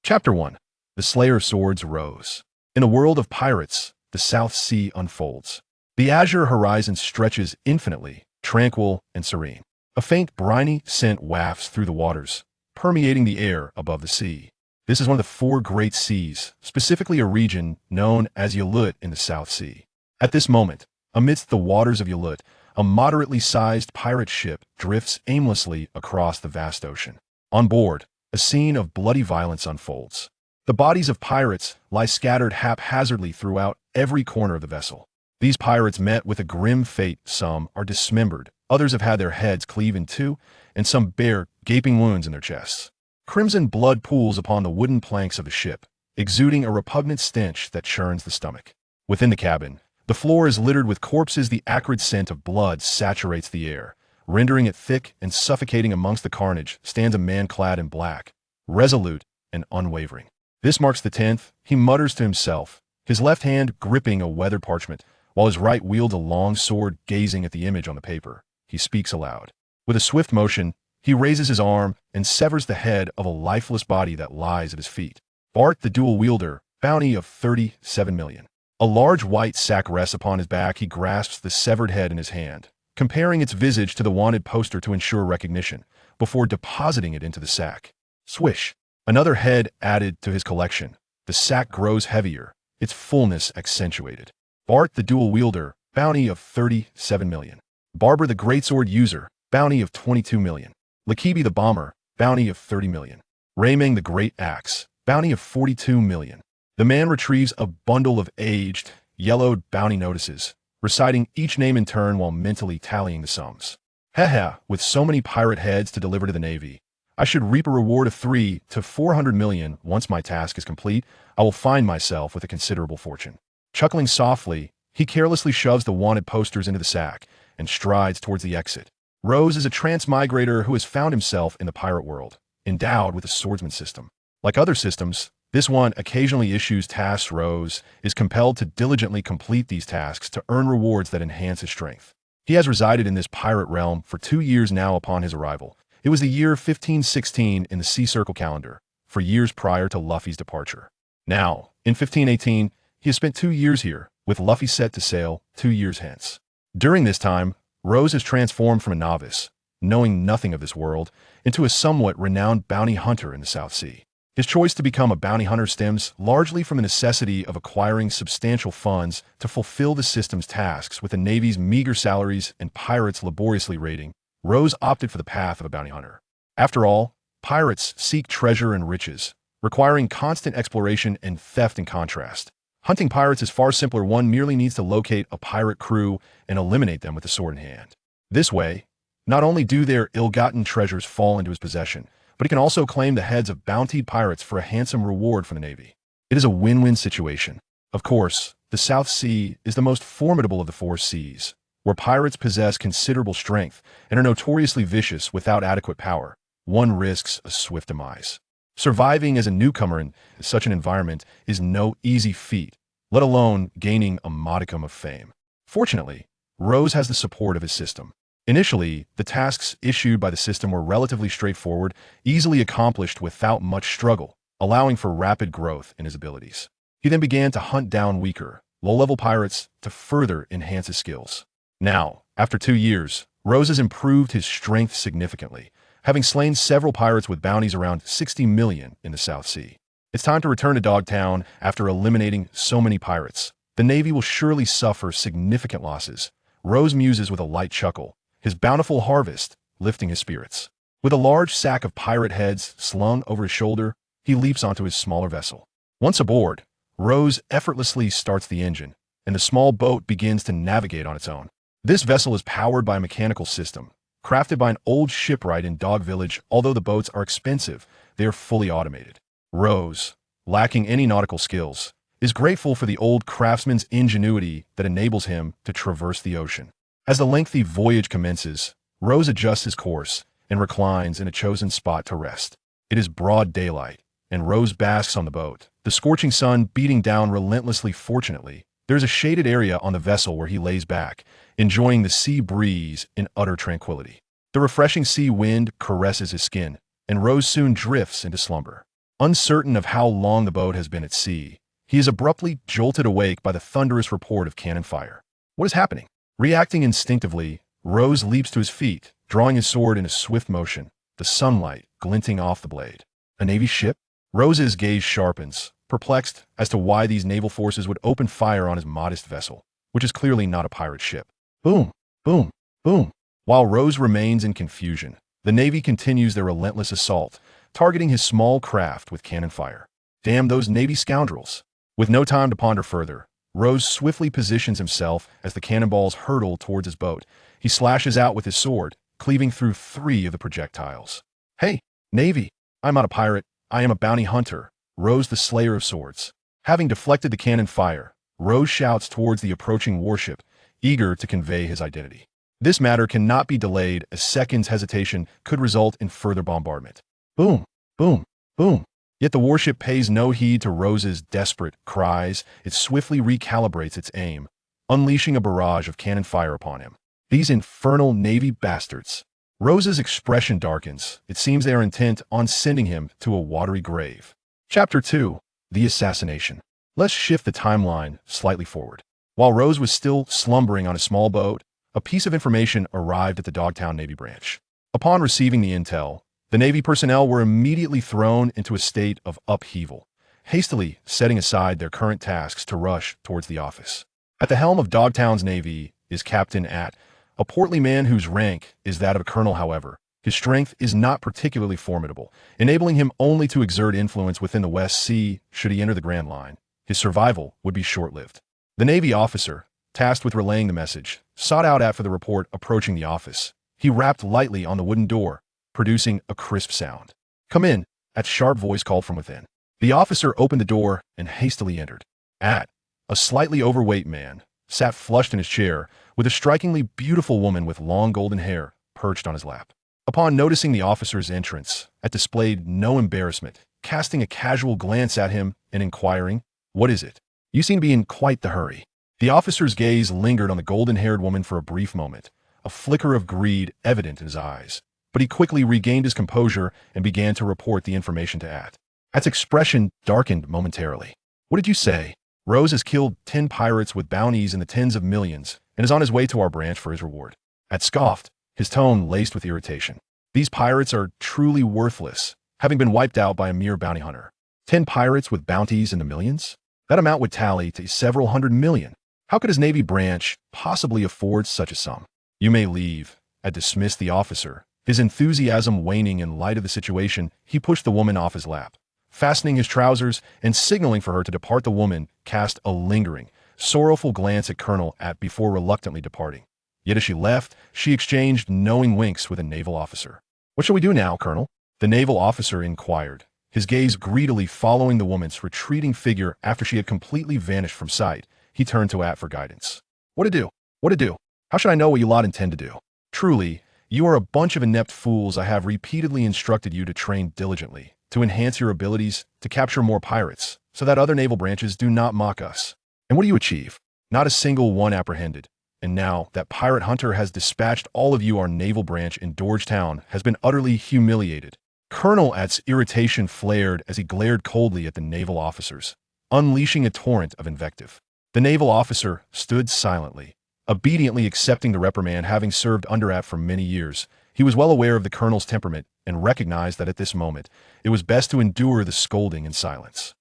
Chapter 1. The Slayer of Swords, Rose. In a world of pirates, the South Sea unfolds. The azure horizon stretches infinitely, tranquil and serene. A faint, briny scent wafts through the waters, permeating the air above the sea. This is one of the four great seas, specifically a region known as Yalut in the South Sea. At this moment, amidst the waters of Yalut, a moderately sized pirate ship drifts aimlessly across the vast ocean. On board, a scene of bloody violence unfolds. The bodies of pirates lie scattered haphazardly throughout every corner of the vessel. These pirates met with a grim fate. Some are dismembered, others have had their heads cleaved in two, and some bear gaping wounds in their chests. Crimson blood pools upon the wooden planks of the ship, exuding a repugnant stench that churns the stomach. Within the cabin, the floor is littered with corpses. The acrid scent of blood saturates the air, rendering it thick and suffocating. Amongst the carnage stands a man clad in black, resolute and unwavering. This marks the 10th, he mutters to himself, his left hand gripping a weathered parchment, while his right wields a long sword. Gazing at the image on the paper, he speaks aloud. With a swift motion, he raises his arm and severs the head of a lifeless body that lies at his feet. Bart the dual wielder, bounty of 37 million. A large white sack rests upon his back. He grasps the severed head in his hand, comparing its visage to the wanted poster to ensure recognition, before depositing it into the sack. Swish! Another head added to his collection. The sack grows heavier, its fullness accentuated. Bart the dual wielder, bounty of 37 million. Barber the greatsword user, bounty of 22 million. Lakibi the bomber, bounty of 30 million. Raymang the great axe, bounty of 42 million. The man retrieves a bundle of aged, yellowed bounty notices, reciting each name in turn while mentally tallying the sums. Haha, with so many pirate heads to deliver to the Navy, I should reap a reward of 3 to 400 million. Once my task is complete, I will find myself with a considerable fortune. Chuckling softly, he carelessly shoves the wanted posters into the sack and strides towards the exit. Rose is a transmigrator who has found himself in the pirate world, endowed with a swordsman system. Like other systems, this one occasionally issues tasks. Rose is compelled to diligently complete these tasks to earn rewards that enhance his strength. He has resided in this pirate realm for 2 years now. Upon his arrival, it was the year 1516 in the Sea Circle calendar, for years prior to Luffy's departure. Now, in 1518, he has spent 2 years here, with Luffy set to sail 2 years hence. During this time, Rose has transformed from a novice, knowing nothing of this world, into a somewhat renowned bounty hunter in the South Sea. His choice to become a bounty hunter stems largely from the necessity of acquiring substantial funds to fulfill the system's tasks. With the Navy's meager salaries and pirates laboriously raiding, Rose opted for the path of a bounty hunter. After all, pirates seek treasure and riches, requiring constant exploration and theft. In contrast, hunting pirates is far simpler. One merely needs to locate a pirate crew and eliminate them with a sword in hand. This way, not only do their ill-gotten treasures fall into his possession, but he can also claim the heads of bountied pirates for a handsome reward from the Navy. It is a win-win situation. Of course, the South Sea is the most formidable of the 4 seas, where pirates possess considerable strength and are notoriously vicious. Without adequate power, one risks a swift demise. Surviving as a newcomer in such an environment is no easy feat, let alone gaining a modicum of fame. Fortunately, Rose has the support of his system. Initially, the tasks issued by the system were relatively straightforward, easily accomplished without much struggle, allowing for rapid growth in his abilities. He then began to hunt down weaker, low-level pirates to further enhance his skills. Now, after 2 years, Rose has improved his strength significantly, having slain several pirates with bounties around 60 million in the South Sea. It's time to return to Dogtown. After eliminating so many pirates, the Navy will surely suffer significant losses. Rose muses with a light chuckle, his bountiful harvest lifting his spirits. With a large sack of pirate heads slung over his shoulder, he leaps onto his smaller vessel. Once aboard, Rose effortlessly starts the engine, and the small boat begins to navigate on its own. This vessel is powered by a mechanical system, crafted by an old shipwright in Dog Village. Although the boats are expensive, they are fully automated. Rose, lacking any nautical skills, is grateful for the old craftsman's ingenuity that enables him to traverse the ocean. As the lengthy voyage commences, Rose adjusts his course and reclines in a chosen spot to rest. It is broad daylight, and Rose basks on the boat, the scorching sun beating down relentlessly. Fortunately, there is a shaded area on the vessel where he lays back, enjoying the sea breeze in utter tranquility. The refreshing sea wind caresses his skin, and Rose soon drifts into slumber. Uncertain of how long the boat has been at sea, he is abruptly jolted awake by the thunderous report of cannon fire. What is happening? Reacting instinctively, Rose leaps to his feet, drawing his sword in a swift motion, the sunlight glinting off the blade. A Navy ship? Rose's gaze sharpens, perplexed as to why these naval forces would open fire on his modest vessel, which is clearly not a pirate ship. Boom, boom, boom. While Rose remains in confusion, the Navy continues their relentless assault, targeting his small craft with cannon fire. Damn those Navy scoundrels! With no time to ponder further, Rose swiftly positions himself as the cannonballs hurtle towards his boat. He slashes out with his sword, cleaving through 3 of the projectiles. Hey, Navy! I'm not a pirate, I am a bounty hunter, Rose the Slayer of Swords. Having deflected the cannon fire, Rose shouts towards the approaching warship, eager to convey his identity. This matter cannot be delayed, as seconds' hesitation could result in further bombardment. Boom, boom, boom. Yet the warship pays no heed to Rose's desperate cries. It swiftly recalibrates its aim, unleashing a barrage of cannon fire upon him. These infernal Navy bastards. Rose's expression darkens. It seems they are intent on sending him to a watery grave. Chapter 2. The Assassination. Let's shift the timeline slightly forward. While Rose was still slumbering on a small boat, a piece of information arrived at the Dogtown Navy branch. Upon receiving the intel, the Navy personnel were immediately thrown into a state of upheaval, hastily setting aside their current tasks to rush towards the office. At the helm of Dogtown's Navy is Captain At, a portly man whose rank is that of a colonel. However, his strength is not particularly formidable, enabling him only to exert influence within the West Sea should he enter the Grand Line. His survival would be short-lived. The Navy officer, tasked with relaying the message, sought out At for the report approaching the office. He rapped lightly on the wooden door, producing a crisp sound. "Come in," At's sharp voice called from within. The officer opened the door and hastily entered. At, a slightly overweight man, sat flushed in his chair, with a strikingly beautiful woman with long golden hair perched on his lap. Upon noticing the officer's entrance, At displayed no embarrassment, casting a casual glance at him and inquiring, "What is it? You seem to be in quite the hurry." The officer's gaze lingered on the golden-haired woman for a brief moment, a flicker of greed evident in his eyes. But he quickly regained his composure and began to report the information to At. At's expression darkened momentarily. "What did you say?" "Rose has killed 10 pirates with bounties in the tens of millions and is on his way to our branch for his reward." At scoffed, his tone laced with irritation. "These pirates are truly worthless, having been wiped out by a mere bounty hunter. 10 pirates with bounties in the millions? That amount would tally to several hundred million. How could his Navy branch possibly afford such a sum?" "You may leave." At dismissed the officer. His enthusiasm waning in light of the situation, he pushed the woman off his lap. Fastening his trousers and signaling for her to depart, the woman cast a lingering, sorrowful glance at Colonel At before reluctantly departing. Yet as she left, she exchanged knowing winks with a naval officer. "What shall we do now, Colonel?" the naval officer inquired, his gaze greedily following the woman's retreating figure. After she had completely vanished from sight, he turned to At for guidance. "What to do? What to do? How should I know what you lot intend to do? Truly, you are a bunch of inept fools. I have repeatedly instructed you to train diligently, to enhance your abilities, to capture more pirates, so that other naval branches do not mock us. And what do you achieve? Not a single one apprehended. And now that pirate hunter has dispatched all of you, our naval branch in Georgetown has been utterly humiliated." Colonel At's irritation flared as he glared coldly at the naval officers, unleashing a torrent of invective. The naval officer stood silently, obediently accepting the reprimand. Having served under At for many years, he was well aware of the colonel's temperament and recognized that at this moment, it was best to endure the scolding in silence.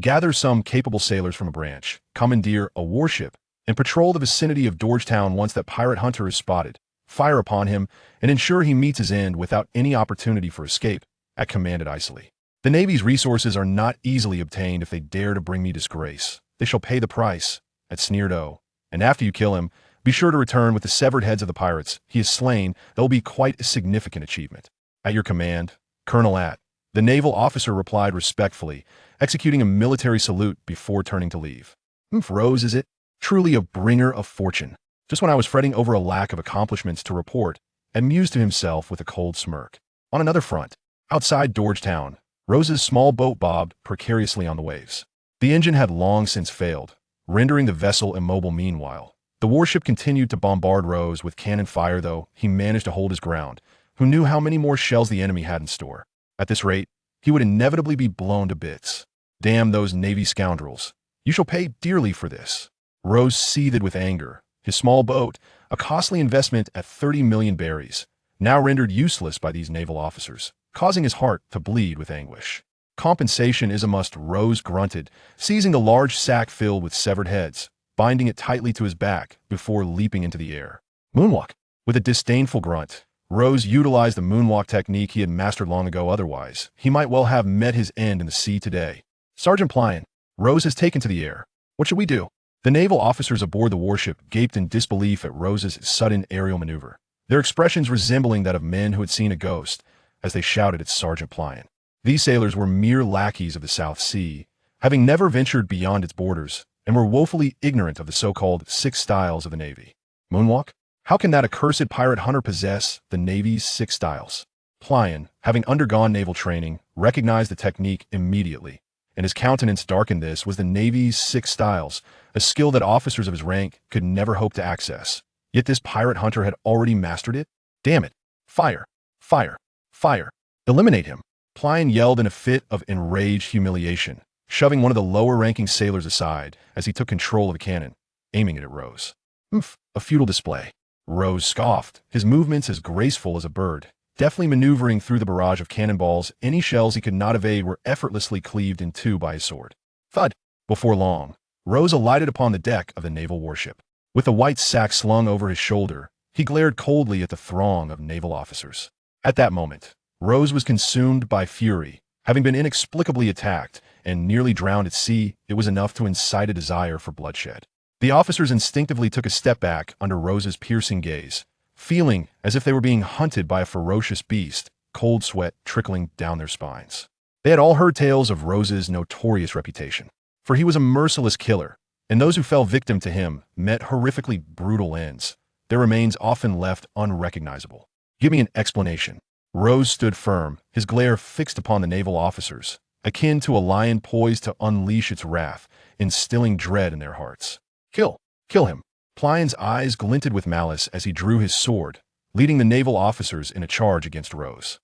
Gather some capable sailors from a branch, commandeer a warship, and patrol the vicinity of Georgetown. Once that pirate hunter is spotted, fire upon him and ensure he meets his end without any opportunity for escape, At commanded icily. "The Navy's resources are not easily obtained. If they dare to bring me disgrace, they shall pay the price," At sneered. "Oh, and after you kill him, be sure to return with the severed heads of the pirates he has slain. That will be quite a significant achievement." "At your command, Colonel At," the naval officer replied respectfully, executing a military salute before turning to leave. "Rose, is it? Truly a bringer of fortune. Just when I was fretting over a lack of accomplishments to report," and mused to himself with a cold smirk. On another front, outside Georgetown, Rose's small boat bobbed precariously on the waves. The engine had long since failed, rendering the vessel immobile. Meanwhile, the warship continued to bombard Rose with cannon fire, though he managed to hold his ground. Who knew how many more shells the enemy had in store? At this rate, he would inevitably be blown to bits. Damn those Navy scoundrels. You shall pay dearly for this. Rose seethed with anger. His small boat, a costly investment at 30 million berries, now rendered useless by these naval officers, causing his heart to bleed with anguish. Compensation is a must, Rose grunted, seizing the large sack filled with severed heads, binding it tightly to his back before leaping into the air. Moonwalk. With a disdainful grunt, Rose utilized the moonwalk technique he had mastered long ago. Otherwise, he might well have met his end in the sea today. Sergeant Plion, Rose has taken to the air. What should we do? The naval officers aboard the warship gaped in disbelief at Rose's sudden aerial maneuver, their expressions resembling that of men who had seen a ghost, as they shouted at Sergeant Plion. These sailors were mere lackeys of the South Sea, having never ventured beyond its borders, and were woefully ignorant of the so-called 6 styles of the Navy. Moonwalk? How can that accursed pirate hunter possess the Navy's 6 styles? Plion, having undergone naval training, recognized the technique immediately, and his countenance darkened. This was the Navy's 6 styles, a skill that officers of his rank could never hope to access. Yet this pirate hunter had already mastered it? Damn it! Fire! Fire! Fire! Eliminate him! Plion yelled in a fit of enraged humiliation, shoving one of the lower-ranking sailors aside as he took control of a cannon, aiming it at Rose. A futile display. Rose scoffed, his movements as graceful as a bird, deftly maneuvering through the barrage of cannonballs. Any shells he could not evade were effortlessly cleaved in two by his sword. Thud! Before long, Rose alighted upon the deck of the naval warship. With the white sack slung over his shoulder, he glared coldly at the throng of naval officers. At that moment, Rose was consumed by fury. Having been inexplicably attacked and nearly drowned at sea, it was enough to incite a desire for bloodshed. The officers instinctively took a step back under Rose's piercing gaze, feeling as if they were being hunted by a ferocious beast, cold sweat trickling down their spines. They had all heard tales of Rose's notorious reputation, for he was a merciless killer, and those who fell victim to him met horrifically brutal ends, their remains often left unrecognizable. Give me an explanation. Rose stood firm, his glare fixed upon the naval officers, akin to a lion poised to unleash its wrath, instilling dread in their hearts. Kill him. Plion's eyes glinted with malice as he drew his sword, leading the naval officers in a charge against Rose.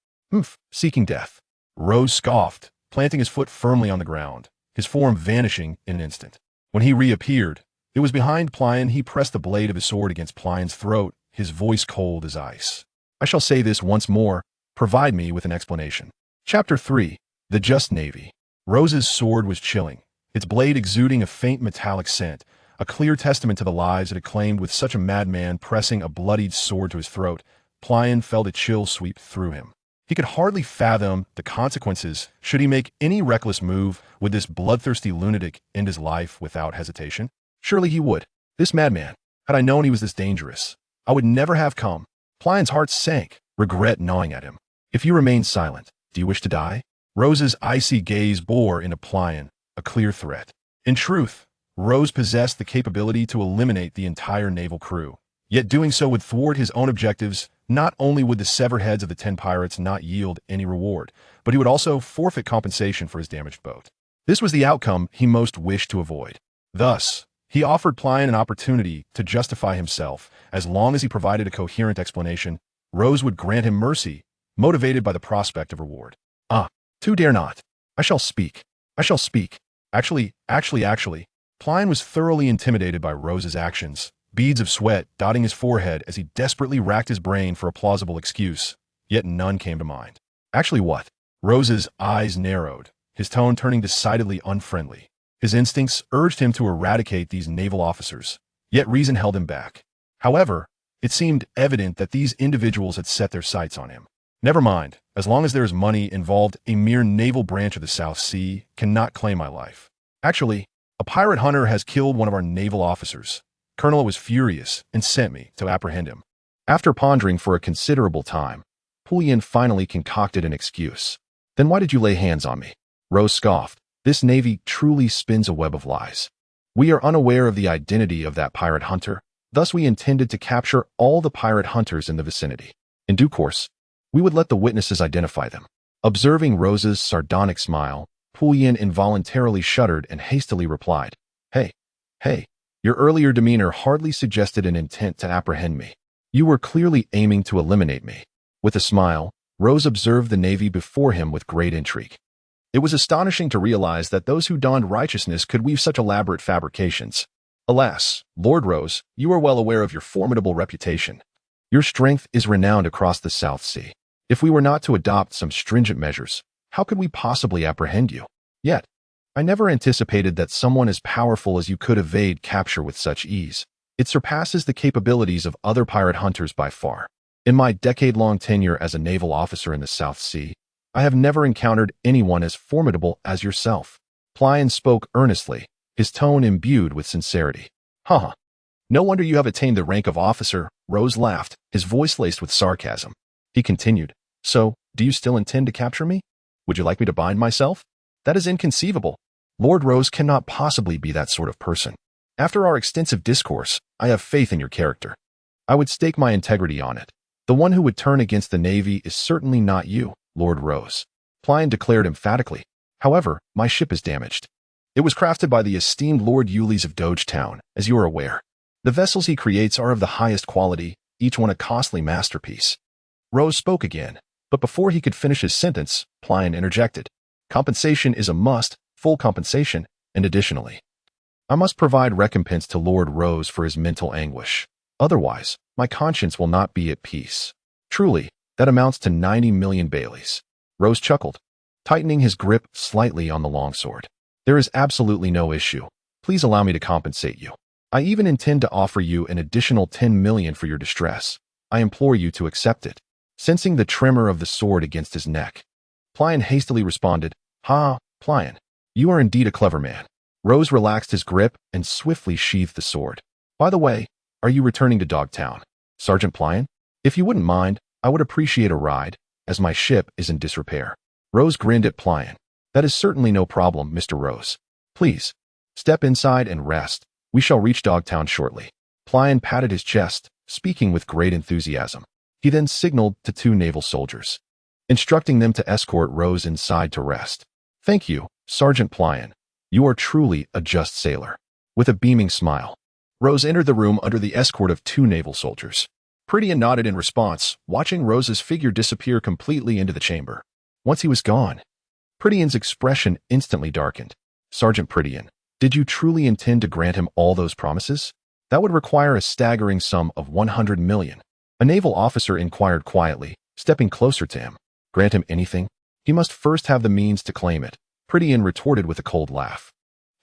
Seeking death. Rose scoffed, planting his foot firmly on the ground, his form vanishing in an instant. When he reappeared, it was behind Plion. He pressed the blade of his sword against Plion's throat, his voice cold as ice. I shall say this once more. Provide me with an explanation. Chapter 3. The Just Navy. Rose's sword was chilling, its blade exuding a faint metallic scent, a clear testament to the lives it had claimed. With such a madman pressing a bloodied sword to his throat, Plion felt a chill sweep through him. He could hardly fathom the consequences should he make any reckless move. Would this bloodthirsty lunatic end his life without hesitation? Surely he would. This madman. Had I known he was this dangerous, I would never have come. Plion's heart sank, regret gnawing at him. If you remain silent, do you wish to die? Rose's icy gaze bore into Plion, a clear threat. In truth, Rose possessed the capability to eliminate the entire naval crew. Yet doing so would thwart his own objectives. Not only would the severed heads of the 10 pirates not yield any reward, but he would also forfeit compensation for his damaged boat. This was the outcome he most wished to avoid. Thus, he offered Plion an opportunity to justify himself. As long as he provided a coherent explanation, Rose would grant him mercy, motivated by the prospect of reward. Too dare not. I shall speak. Actually. Plion was thoroughly intimidated by Rose's actions, beads of sweat dotting his forehead as he desperately racked his brain for a plausible excuse, yet none came to mind. Actually what? Rose's eyes narrowed, his tone turning decidedly unfriendly. His instincts urged him to eradicate these naval officers, yet reason held him back. However, it seemed evident that these individuals had set their sights on him. Never mind, as long as there is money involved, a mere naval branch of the South Sea cannot claim my life. Actually, a pirate hunter has killed one of our naval officers. Colonel was furious and sent me to apprehend him. After pondering for a considerable time, Plion finally concocted an excuse. Then why did you lay hands on me? Rose scoffed. This Navy truly spins a web of lies. We are unaware of the identity of that pirate hunter, thus we intended to capture all the pirate hunters in the vicinity. In due course, we would let the witnesses identify them. Observing Rose's sardonic smile, Plion involuntarily shuddered and hastily replied, Hey, your earlier demeanor hardly suggested an intent to apprehend me. You were clearly aiming to eliminate me. With a smile, Rose observed the Navy before him with great intrigue. It was astonishing to realize that those who donned righteousness could weave such elaborate fabrications. Alas, Lord Rose, you are well aware of your formidable reputation. Your strength is renowned across the South Sea. If we were not to adopt some stringent measures, how could we possibly apprehend you? Yet, I never anticipated that someone as powerful as you could evade capture with such ease. It surpasses the capabilities of other pirate hunters by far. In my decade-long tenure as a naval officer in the South Sea, I have never encountered anyone as formidable as yourself. Plion spoke earnestly, his tone imbued with sincerity. Haha. No wonder you have attained the rank of officer, Rose laughed, his voice laced with sarcasm. He continued, so, do you still intend to capture me? Would you like me to bind myself? That is inconceivable. Lord Rose cannot possibly be that sort of person. After our extensive discourse, I have faith in your character. I would stake my integrity on it. The one who would turn against the Navy is certainly not you, Lord Rose. Plion declared emphatically. However, my ship is damaged. It was crafted by the esteemed Lord Yules of Dogetown, as you are aware. The vessels he creates are of the highest quality, each one a costly masterpiece. Rose spoke again, but before he could finish his sentence, Plion interjected. Compensation is a must, full compensation, and additionally, I must provide recompense to Lord Rose for his mental anguish. Otherwise, my conscience will not be at peace. Truly, that amounts to 90 million Baileys. Rose chuckled, tightening his grip slightly on the longsword. There is absolutely no issue. Please allow me to compensate you. I even intend to offer you an additional 10 million for your distress. I implore you to accept it. Sensing the tremor of the sword against his neck, Plion hastily responded, Ha, Plion, you are indeed a clever man. Rose relaxed his grip and swiftly sheathed the sword. By the way, are you returning to Dogtown? Sergeant Plion? If you wouldn't mind, I would appreciate a ride, as my ship is in disrepair. Rose grinned at Plion. That is certainly no problem, Mr. Rose. Please, step inside and rest. We shall reach Dogtown shortly. Plion patted his chest, speaking with great enthusiasm. He then signaled to two naval soldiers, instructing them to escort Rose inside to rest. Thank you, Sergeant Plion. You are truly a just sailor. With a beaming smile, Rose entered the room under the escort of two naval soldiers. Prithian nodded in response, watching Rose's figure disappear completely into the chamber. Once he was gone, Prithian's expression instantly darkened. Sergeant Prithian, did you truly intend to grant him all those promises? That would require a staggering sum of 100 million. A naval officer inquired quietly, stepping closer to him. Grant him anything? He must first have the means to claim it. Prithian retorted with a cold laugh,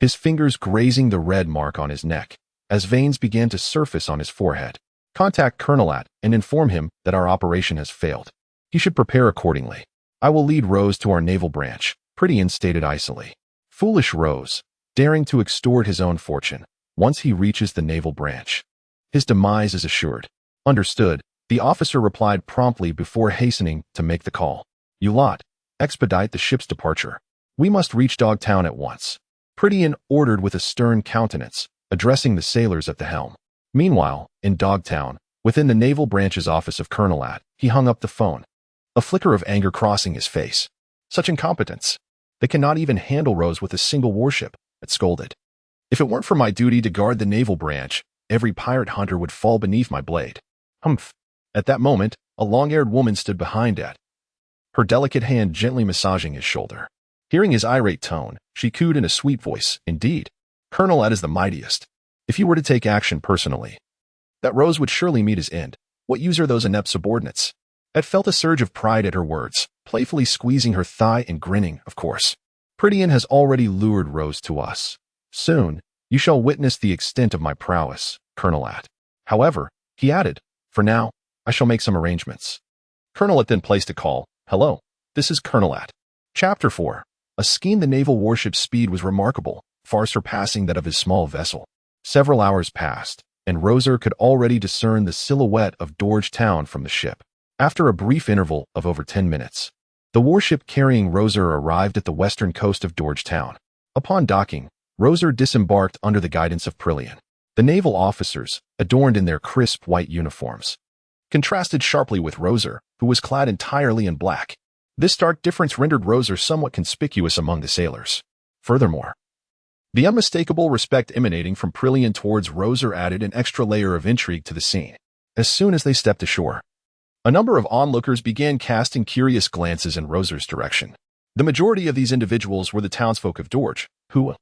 his fingers grazing the red mark on his neck, as veins began to surface on his forehead. Contact Colonel At and inform him that our operation has failed. He should prepare accordingly. I will lead Rose to our naval branch, Prithian stated icily. Foolish Rose, daring to extort his own fortune. Once he reaches the naval branch, his demise is assured. Understood, the officer replied promptly before hastening to make the call. You lot, expedite the ship's departure. We must reach Dogtown at once. Prithian ordered with a stern countenance, addressing the sailors at the helm. Meanwhile, in Dogtown, within the naval branch's office of Colonel At, he hung up the phone, a flicker of anger crossing his face. Such incompetence. They cannot even handle Rose with a single warship, it scolded. If it weren't for my duty to guard the naval branch, every pirate hunter would fall beneath my blade. Humph. At that moment, a long-haired woman stood behind At, her delicate hand gently massaging his shoulder. Hearing his irate tone, she cooed in a sweet voice, Indeed, Colonel At is the mightiest. If he were to take action personally, that Rose would surely meet his end. What use are those inept subordinates? At felt a surge of pride at her words, playfully squeezing her thigh and grinning, of course. Prithian has already lured Rose to us. Soon, you shall witness the extent of my prowess, Colonel At. However, he added, for now, I shall make some arrangements. Colonel At then placed a call. Hello, this is Colonel At. Chapter 4. A scheme. The naval warship's speed was remarkable, far surpassing that of his small vessel. Several hours passed, and Roser could already discern the silhouette of Dogetown from the ship. After a brief interval of over 10 minutes, the warship carrying Roser arrived at the western coast of Dogetown. Upon docking, Roser disembarked under the guidance of Prithian. The naval officers, adorned in their crisp white uniforms, contrasted sharply with Roser, who was clad entirely in black. This stark difference rendered Roser somewhat conspicuous among the sailors. Furthermore, the unmistakable respect emanating from Prithian towards Roser added an extra layer of intrigue to the scene. As soon as they stepped ashore, a number of onlookers began casting curious glances in Roser's direction. The majority of these individuals were the townsfolk of Dorge, who,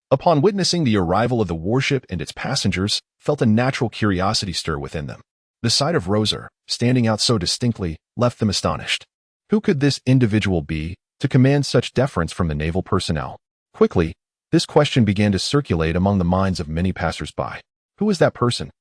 upon witnessing the arrival of the warship and its passengers, felt a natural curiosity stir within them. The sight of Rozé, standing out so distinctly, left them astonished. Who could this individual be, to command such deference from the naval personnel? Quickly, this question began to circulate among the minds of many passers-by. Who is that person?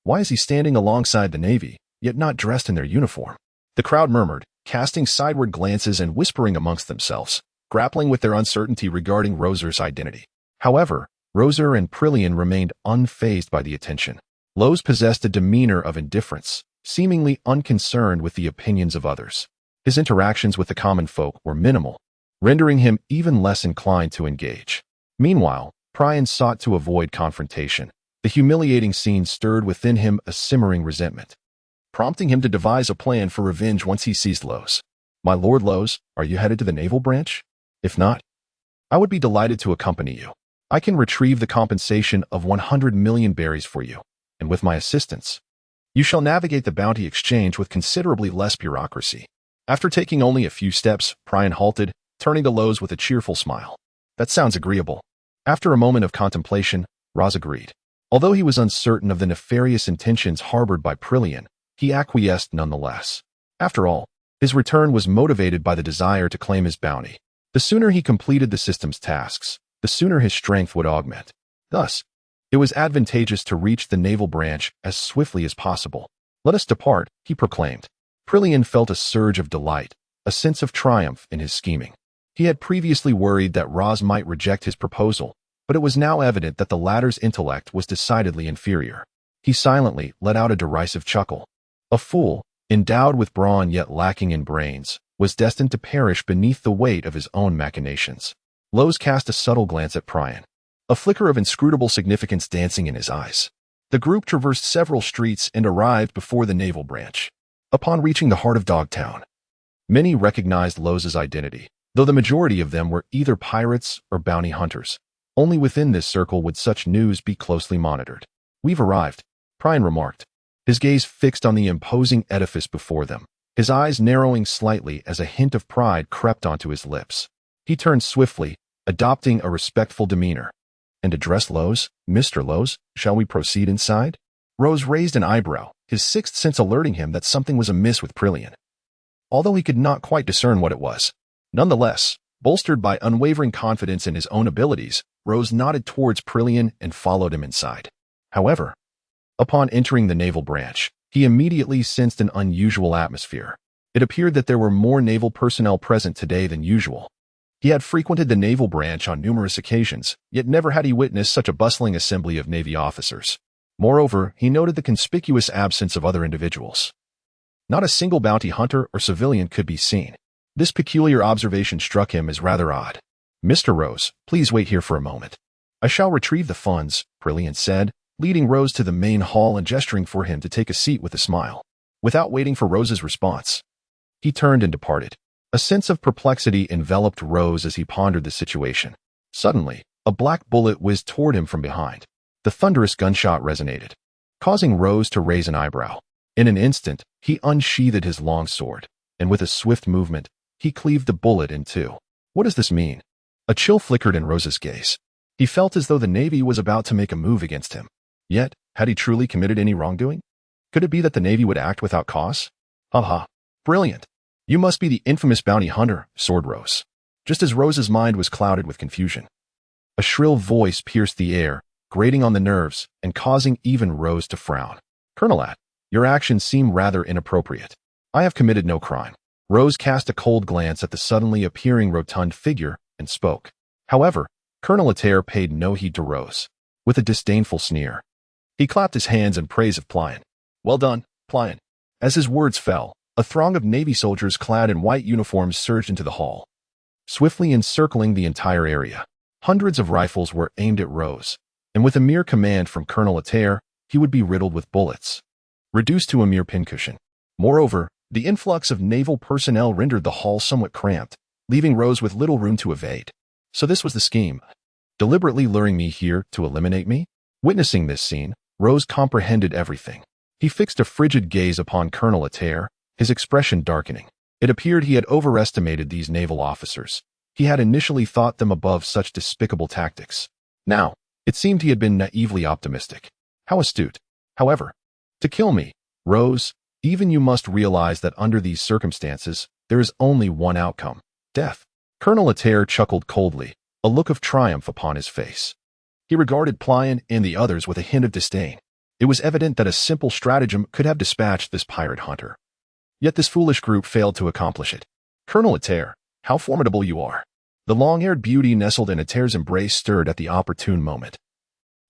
Why is he standing alongside the Navy, yet not dressed in their uniform? The crowd murmured, casting sideward glances and whispering amongst themselves, grappling with their uncertainty regarding Rosé's identity. However, Rozé and Prillian remained unfazed by the attention. Lowe's possessed a demeanor of indifference, seemingly unconcerned with the opinions of others. His interactions with the common folk were minimal, rendering him even less inclined to engage. Meanwhile, Prillian sought to avoid confrontation. The humiliating scene stirred within him a simmering resentment, prompting him to devise a plan for revenge once he seized Lowe's. "My Lord Lowe's, are you headed to the naval branch? If not, I would be delighted to accompany you. I can retrieve the compensation of 100 million berries for you, and with my assistance, you shall navigate the bounty exchange with considerably less bureaucracy." After taking only a few steps, Prillian halted, turning to Lowe's with a cheerful smile. "That sounds agreeable." After a moment of contemplation, Rozé agreed. Although he was uncertain of the nefarious intentions harbored by Prillian, he acquiesced nonetheless. After all, his return was motivated by the desire to claim his bounty. The sooner he completed the system's tasks, the sooner his strength would augment. Thus, it was advantageous to reach the naval branch as swiftly as possible. "Let us depart," he proclaimed. Prillian felt a surge of delight, a sense of triumph in his scheming. He had previously worried that Rozé might reject his proposal, but it was now evident that the latter's intellect was decidedly inferior. He silently let out a derisive chuckle. A fool, endowed with brawn yet lacking in brains, was destined to perish beneath the weight of his own machinations. Lowe's cast a subtle glance at Prillian, a flicker of inscrutable significance dancing in his eyes. The group traversed several streets and arrived before the naval branch. Upon reaching the heart of Dogtown, many recognized Lowe's identity, though the majority of them were either pirates or bounty hunters. Only within this circle would such news be closely monitored. "We've arrived," Prillian remarked, his gaze fixed on the imposing edifice before them, his eyes narrowing slightly as a hint of pride crept onto his lips. He turned swiftly, adopting a respectful demeanor, and addressed Lowe's. "Mr. Lowe's, shall we proceed inside?" Rozé raised an eyebrow, his sixth sense alerting him that something was amiss with Prillian, although he could not quite discern what it was. Nonetheless, bolstered by unwavering confidence in his own abilities, Rozé nodded towards Prillian and followed him inside. However, upon entering the naval branch, he immediately sensed an unusual atmosphere. It appeared that there were more naval personnel present today than usual. He had frequented the naval branch on numerous occasions, yet never had he witnessed such a bustling assembly of Navy officers. Moreover, he noted the conspicuous absence of other individuals. Not a single bounty hunter or civilian could be seen. This peculiar observation struck him as rather odd. "Mr. Rozé, please wait here for a moment. I shall retrieve the funds," Prillian said, leading Rozé to the main hall and gesturing for him to take a seat with a smile. Without waiting for Rosé's response, he turned and departed. A sense of perplexity enveloped Rozé as he pondered the situation. Suddenly, a black bullet whizzed toward him from behind. The thunderous gunshot resonated, causing Rozé to raise an eyebrow. In an instant, he unsheathed his long sword, and with a swift movement, he cleaved the bullet in two. What does this mean? A chill flickered in Rosé's gaze. He felt as though the Navy was about to make a move against him. Yet, had he truly committed any wrongdoing? Could it be that the Navy would act without cause? Ha! Brilliant! You must be the infamous bounty hunter, soared Rozé. Just as Rosé's mind was clouded with confusion, a shrill voice pierced the air, grating on the nerves and causing even Rozé to frown. "Colonel, your actions seem rather inappropriate. I have committed no crime." Rozé cast a cold glance at the suddenly appearing rotund figure and spoke. However, Colonel Ataire paid no heed to Rozé. With a disdainful sneer, he clapped his hands in praise of Prillian. "Well done, Prillian." As his words fell, a throng of Navy soldiers clad in white uniforms surged into the hall, swiftly encircling the entire area. Hundreds of rifles were aimed at Rozé, and with a mere command from Colonel Ataire, he would be riddled with bullets, reduced to a mere pincushion. Moreover, the influx of naval personnel rendered the hall somewhat cramped, leaving Rozé with little room to evade. So this was the scheme, deliberately luring me here to eliminate me? Witnessing this scene, Rozé comprehended everything. He fixed a frigid gaze upon Colonel Ataire, his expression darkening. It appeared he had overestimated these naval officers. He had initially thought them above such despicable tactics. Now, it seemed he had been naively optimistic. How astute. However, to kill me, Rose, even you must realize that under these circumstances, there is only one outcome: death. Colonel Atair chuckled coldly, a look of triumph upon his face. He regarded Plion and the others with a hint of disdain. It was evident that a simple stratagem could have dispatched this pirate hunter. Yet this foolish group failed to accomplish it. Colonel Atair, how formidable you are. The long-haired beauty nestled in Atair's embrace stirred at the opportune moment.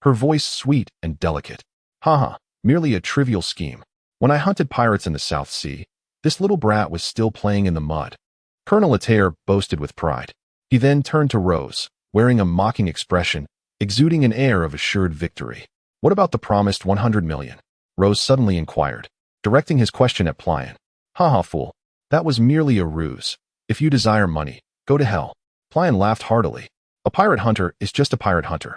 Her voice sweet and delicate. Haha, merely a trivial scheme. When I hunted pirates in the South Sea, this little brat was still playing in the mud. Colonel Atair boasted with pride. He then turned to Rose, wearing a mocking expression, exuding an air of assured victory. What about the promised 100 million? Rose suddenly inquired, directing his question at Plion. Haha, fool. That was merely a ruse. If you desire money, go to hell. Plion laughed heartily. A pirate hunter is just a pirate hunter.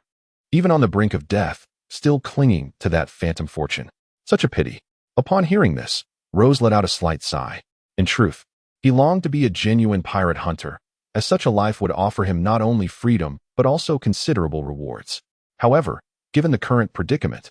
Even on the brink of death, still clinging to that phantom fortune. Such a pity. Upon hearing this, Rose let out a slight sigh. In truth, he longed to be a genuine pirate hunter, as such a life would offer him not only freedom, but also considerable rewards. However, given the current predicament,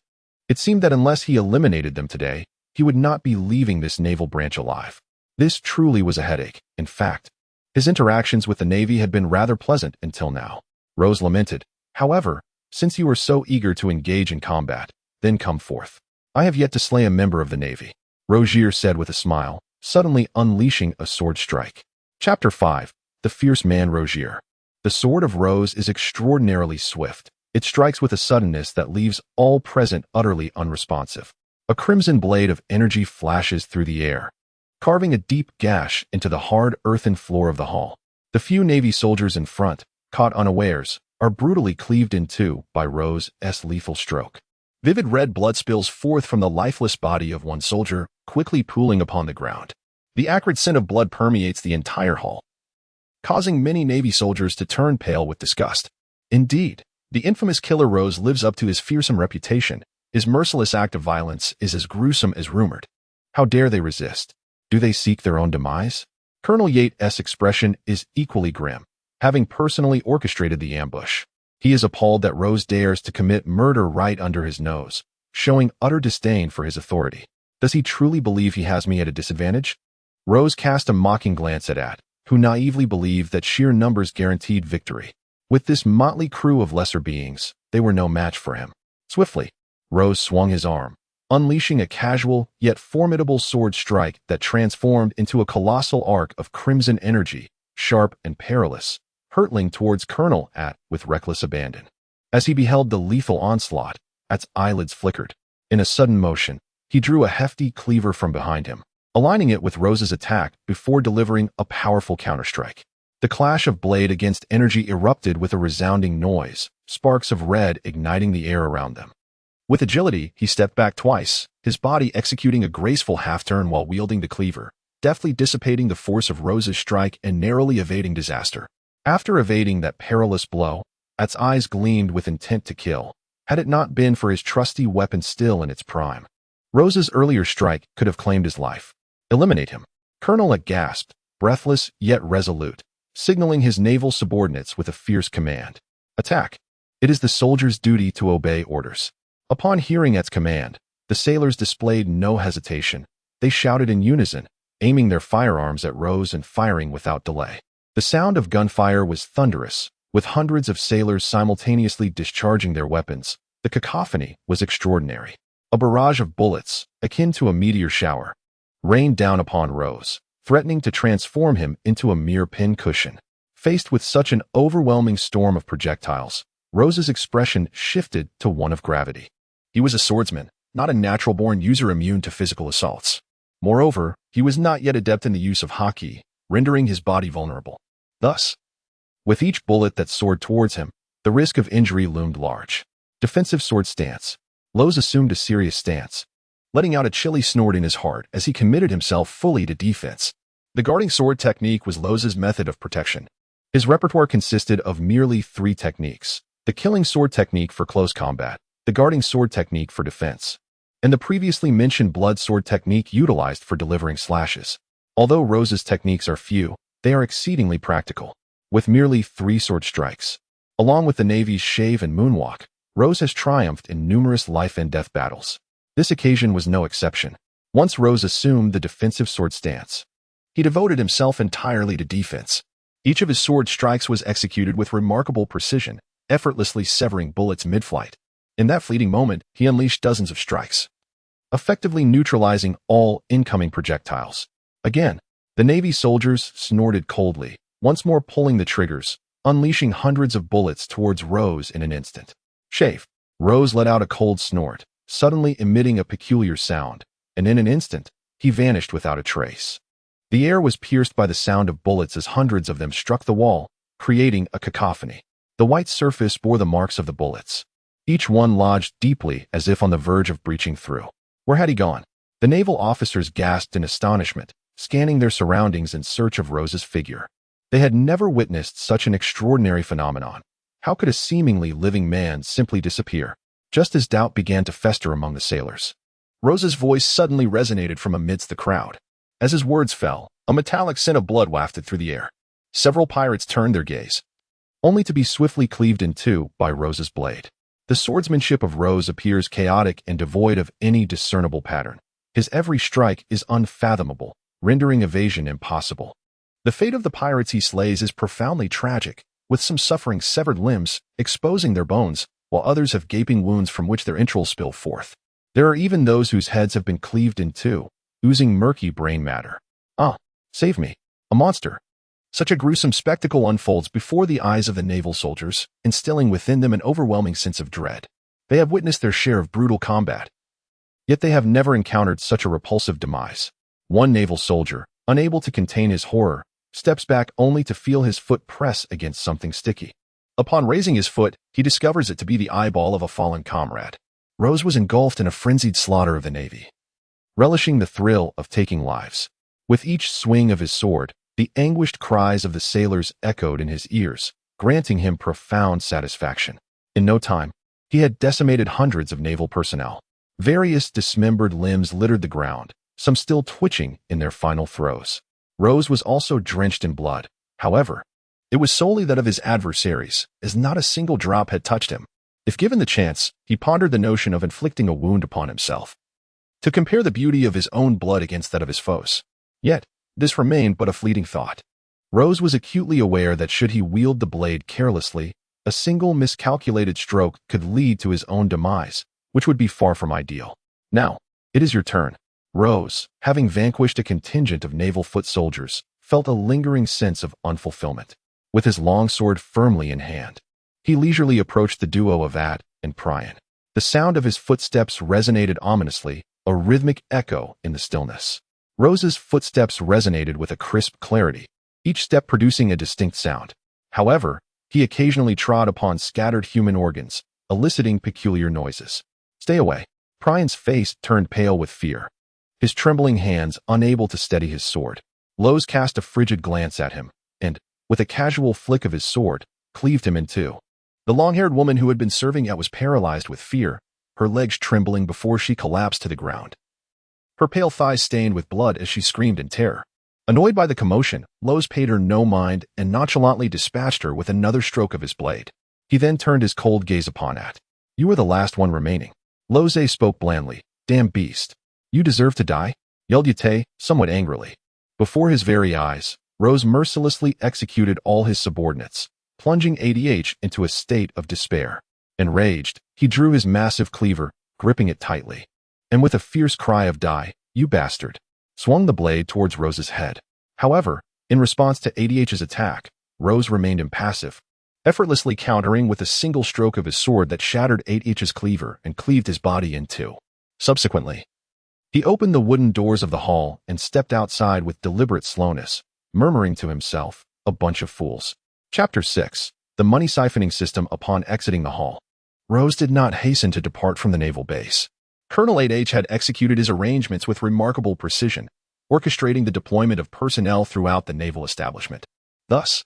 it seemed that unless he eliminated them today, he would not be leaving this naval branch alive. This truly was a headache. In fact, his interactions with the Navy had been rather pleasant until now. Rose lamented, however, since you are so eager to engage in combat, then come forth. I have yet to slay a member of the Navy, Rozier said with a smile, suddenly unleashing a sword strike. Chapter 5. The Fierce Man Rozier. The sword of Rose is extraordinarily swift. It strikes with a suddenness that leaves all present utterly unresponsive. A crimson blade of energy flashes through the air, carving a deep gash into the hard earthen floor of the hall. The few Navy soldiers in front, caught unawares, are brutally cleaved in two by Rose's lethal stroke. Vivid red blood spills forth from the lifeless body of one soldier, quickly pooling upon the ground. The acrid scent of blood permeates the entire hall, causing many Navy soldiers to turn pale with disgust. Indeed, the infamous killer Rose lives up to his fearsome reputation. His merciless act of violence is as gruesome as rumored. How dare they resist? Do they seek their own demise? Colonel Yates' expression is equally grim, having personally orchestrated the ambush. He is appalled that Rose dares to commit murder right under his nose, showing utter disdain for his authority. Does he truly believe he has me at a disadvantage? Rose cast a mocking glance at At, who naively believed that sheer numbers guaranteed victory. With this motley crew of lesser beings, they were no match for him. Swiftly, Rose swung his arm, unleashing a casual yet formidable sword strike that transformed into a colossal arc of crimson energy, sharp and perilous, hurtling towards Colonel At with reckless abandon. As he beheld the lethal onslaught, At's eyelids flickered. In a sudden motion, he drew a hefty cleaver from behind him, aligning it with Rose's attack before delivering a powerful counterstrike. The clash of blade against energy erupted with a resounding noise, sparks of red igniting the air around them. With agility, he stepped back twice, his body executing a graceful half-turn while wielding the cleaver, deftly dissipating the force of Rose's strike and narrowly evading disaster. After evading that perilous blow, At's eyes gleamed with intent to kill, had it not been for his trusty weapon still in its prime. Rose's earlier strike could have claimed his life. Eliminate him. Colonel At gasped, breathless yet resolute, signaling his naval subordinates with a fierce command. Attack. It is the soldier's duty to obey orders. Upon hearing At's command, the sailors displayed no hesitation. They shouted in unison, aiming their firearms at Rose and firing without delay. The sound of gunfire was thunderous, with hundreds of sailors simultaneously discharging their weapons. The cacophony was extraordinary. A barrage of bullets, akin to a meteor shower, rained down upon Rose, threatening to transform him into a mere pincushion. Faced with such an overwhelming storm of projectiles, Rose's expression shifted to one of gravity. He was a swordsman, not a natural-born user immune to physical assaults. Moreover, he was not yet adept in the use of haki, rendering his body vulnerable. Thus, with each bullet that soared towards him, the risk of injury loomed large. Defensive sword stance. Rose assumed a serious stance, letting out a chilly snort in his heart as he committed himself fully to defense. The guarding sword technique was Rose's method of protection. His repertoire consisted of merely 3 techniques: the killing sword technique for close combat, the guarding sword technique for defense, and the previously mentioned blood sword technique utilized for delivering slashes. Although Rose's techniques are few, they are exceedingly practical. with merely 3 sword strikes. Along with the Navy's shave and moonwalk, Rose has triumphed in numerous life-and-death battles. This occasion was no exception. Once Rose assumed the defensive sword stance, he devoted himself entirely to defense. Each of his sword strikes was executed with remarkable precision, effortlessly severing bullets mid-flight. In that fleeting moment, he unleashed dozens of strikes, effectively neutralizing all incoming projectiles. Again, the Navy soldiers snorted coldly, once more pulling the triggers, unleashing hundreds of bullets towards Rose in an instant. Shave. Rose let out a cold snort, suddenly emitting a peculiar sound, and in an instant, he vanished without a trace. The air was pierced by the sound of bullets as hundreds of them struck the wall, creating a cacophony. The white surface bore the marks of the bullets, each one lodged deeply as if on the verge of breaching through. Where had he gone? The naval officers gasped in astonishment, scanning their surroundings in search of Rose's figure. They had never witnessed such an extraordinary phenomenon. How could a seemingly living man simply disappear? Just as doubt began to fester among the sailors, Rose's voice suddenly resonated from amidst the crowd. As his words fell, a metallic scent of blood wafted through the air. Several pirates turned their gaze, only to be swiftly cleaved in two by Rose's blade. The swordsmanship of Rose appears chaotic and devoid of any discernible pattern. His every strike is unfathomable, rendering evasion impossible. The fate of the pirates he slays is profoundly tragic, with some suffering severed limbs, exposing their bones, while others have gaping wounds from which their entrails spill forth. There are even those whose heads have been cleaved in two, oozing murky brain matter. Ah, save me, a monster! Such a gruesome spectacle unfolds before the eyes of the naval soldiers, instilling within them an overwhelming sense of dread. They have witnessed their share of brutal combat, yet they have never encountered such a repulsive demise. One naval soldier, unable to contain his horror, steps back only to feel his foot press against something sticky. Upon raising his foot, he discovers it to be the eyeball of a fallen comrade. Rose was engulfed in a frenzied slaughter of the Navy, relishing the thrill of taking lives. With each swing of his sword, the anguished cries of the sailors echoed in his ears, granting him profound satisfaction. In no time, he had decimated hundreds of naval personnel. Various dismembered limbs littered the ground, some still twitching in their final throes. Rose was also drenched in blood. However, it was solely that of his adversaries, as not a single drop had touched him. If given the chance, he pondered the notion of inflicting a wound upon himself, to compare the beauty of his own blood against that of his foes. Yet, this remained but a fleeting thought. Rose was acutely aware that should he wield the blade carelessly, a single miscalculated stroke could lead to his own demise, which would be far from ideal. Now, it is your turn. Rose, having vanquished a contingent of naval foot soldiers, felt a lingering sense of unfulfillment. With his long sword firmly in hand, he leisurely approached the duo of At and Prion. The sound of his footsteps resonated ominously, a rhythmic echo in the stillness. Rose's footsteps resonated with a crisp clarity, each step producing a distinct sound. However, he occasionally trod upon scattered human organs, eliciting peculiar noises. Stay away. Prion's face turned pale with fear, his trembling hands unable to steady his sword. Lowe's cast a frigid glance at him, and, with a casual flick of his sword, cleaved him in two. The long-haired woman who had been serving at was paralyzed with fear, her legs trembling before she collapsed to the ground. Her pale thighs stained with blood as she screamed in terror. Annoyed by the commotion, Lowe's paid her no mind and nonchalantly dispatched her with another stroke of his blade. He then turned his cold gaze upon At. You are the last one remaining. Rozé spoke blandly. Damn beast. You deserve to die? Yelled Yate, somewhat angrily. Before his very eyes, Rose mercilessly executed all his subordinates, plunging ADH into a state of despair. Enraged, he drew his massive cleaver, gripping it tightly, and with a fierce cry of "Die, you bastard!" swung the blade towards Rose's head. However, in response to ADH's attack, Rose remained impassive, effortlessly countering with a single stroke of his sword that shattered ADH's cleaver and cleaved his body in two. Subsequently, he opened the wooden doors of the hall and stepped outside with deliberate slowness, murmuring to himself, "A bunch of fools." Chapter 6. The Money Siphoning System. Upon exiting the hall, Rose did not hasten to depart from the naval base. Colonel AH had executed his arrangements with remarkable precision, orchestrating the deployment of personnel throughout the naval establishment. Thus,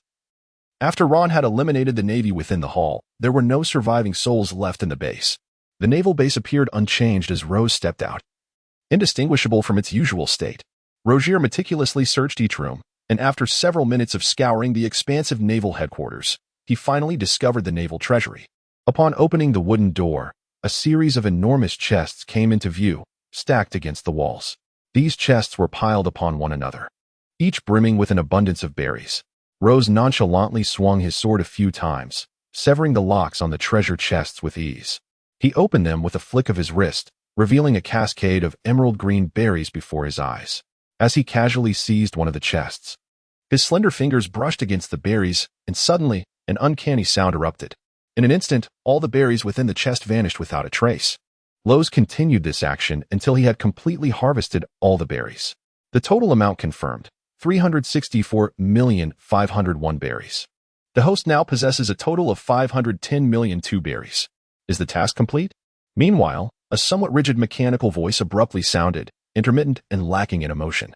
after Ron had eliminated the Navy within the hall, there were no surviving souls left in the base. The naval base appeared unchanged as Rose stepped out, indistinguishable from its usual state. Rozier meticulously searched each room, and after several minutes of scouring the expansive naval headquarters, he finally discovered the naval treasury. Upon opening the wooden door, a series of enormous chests came into view, stacked against the walls. These chests were piled upon one another, each brimming with an abundance of berries. Rose nonchalantly swung his sword a few times, severing the locks on the treasure chests with ease. He opened them with a flick of his wrist, revealing a cascade of emerald green berries before his eyes. As he casually seized one of the chests, his slender fingers brushed against the berries, and suddenly, an uncanny sound erupted. In an instant, all the berries within the chest vanished without a trace. Rose continued this action until he had completely harvested all the berries. The total amount confirmed, 364,501 berries. The host now possesses a total of 510,002 berries. Is the task complete? Meanwhile, a somewhat rigid mechanical voice abruptly sounded, intermittent and lacking in emotion,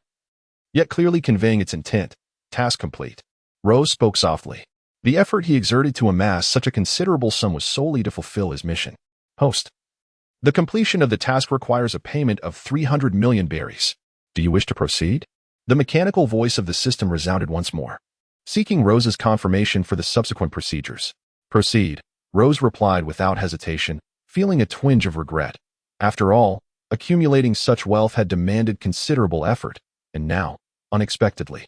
yet clearly conveying its intent. Task complete. Rose spoke softly. The effort he exerted to amass such a considerable sum was solely to fulfill his mission. Host. The completion of the task requires a payment of 300 million berries. Do you wish to proceed? The mechanical voice of the system resounded once more, seeking Rose's confirmation for the subsequent procedures. Proceed, Rose replied without hesitation, feeling a twinge of regret. After all, accumulating such wealth had demanded considerable effort, and now, unexpectedly,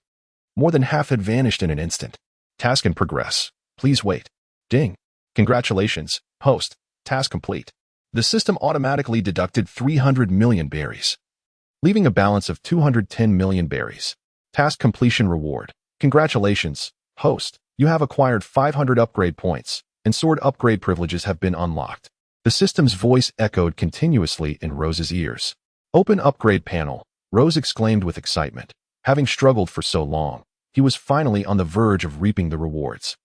more than half had vanished in an instant. Task in progress. Please wait. Ding. Congratulations, host. Task complete. The system automatically deducted 300 million berries, leaving a balance of 210 million berries. Task completion reward. Congratulations, host. You have acquired 500 upgrade points, and sword upgrade privileges have been unlocked. The system's voice echoed continuously in Rose's ears. Open upgrade panel, Rose exclaimed with excitement. Having struggled for so long, he was finally on the verge of reaping the rewards.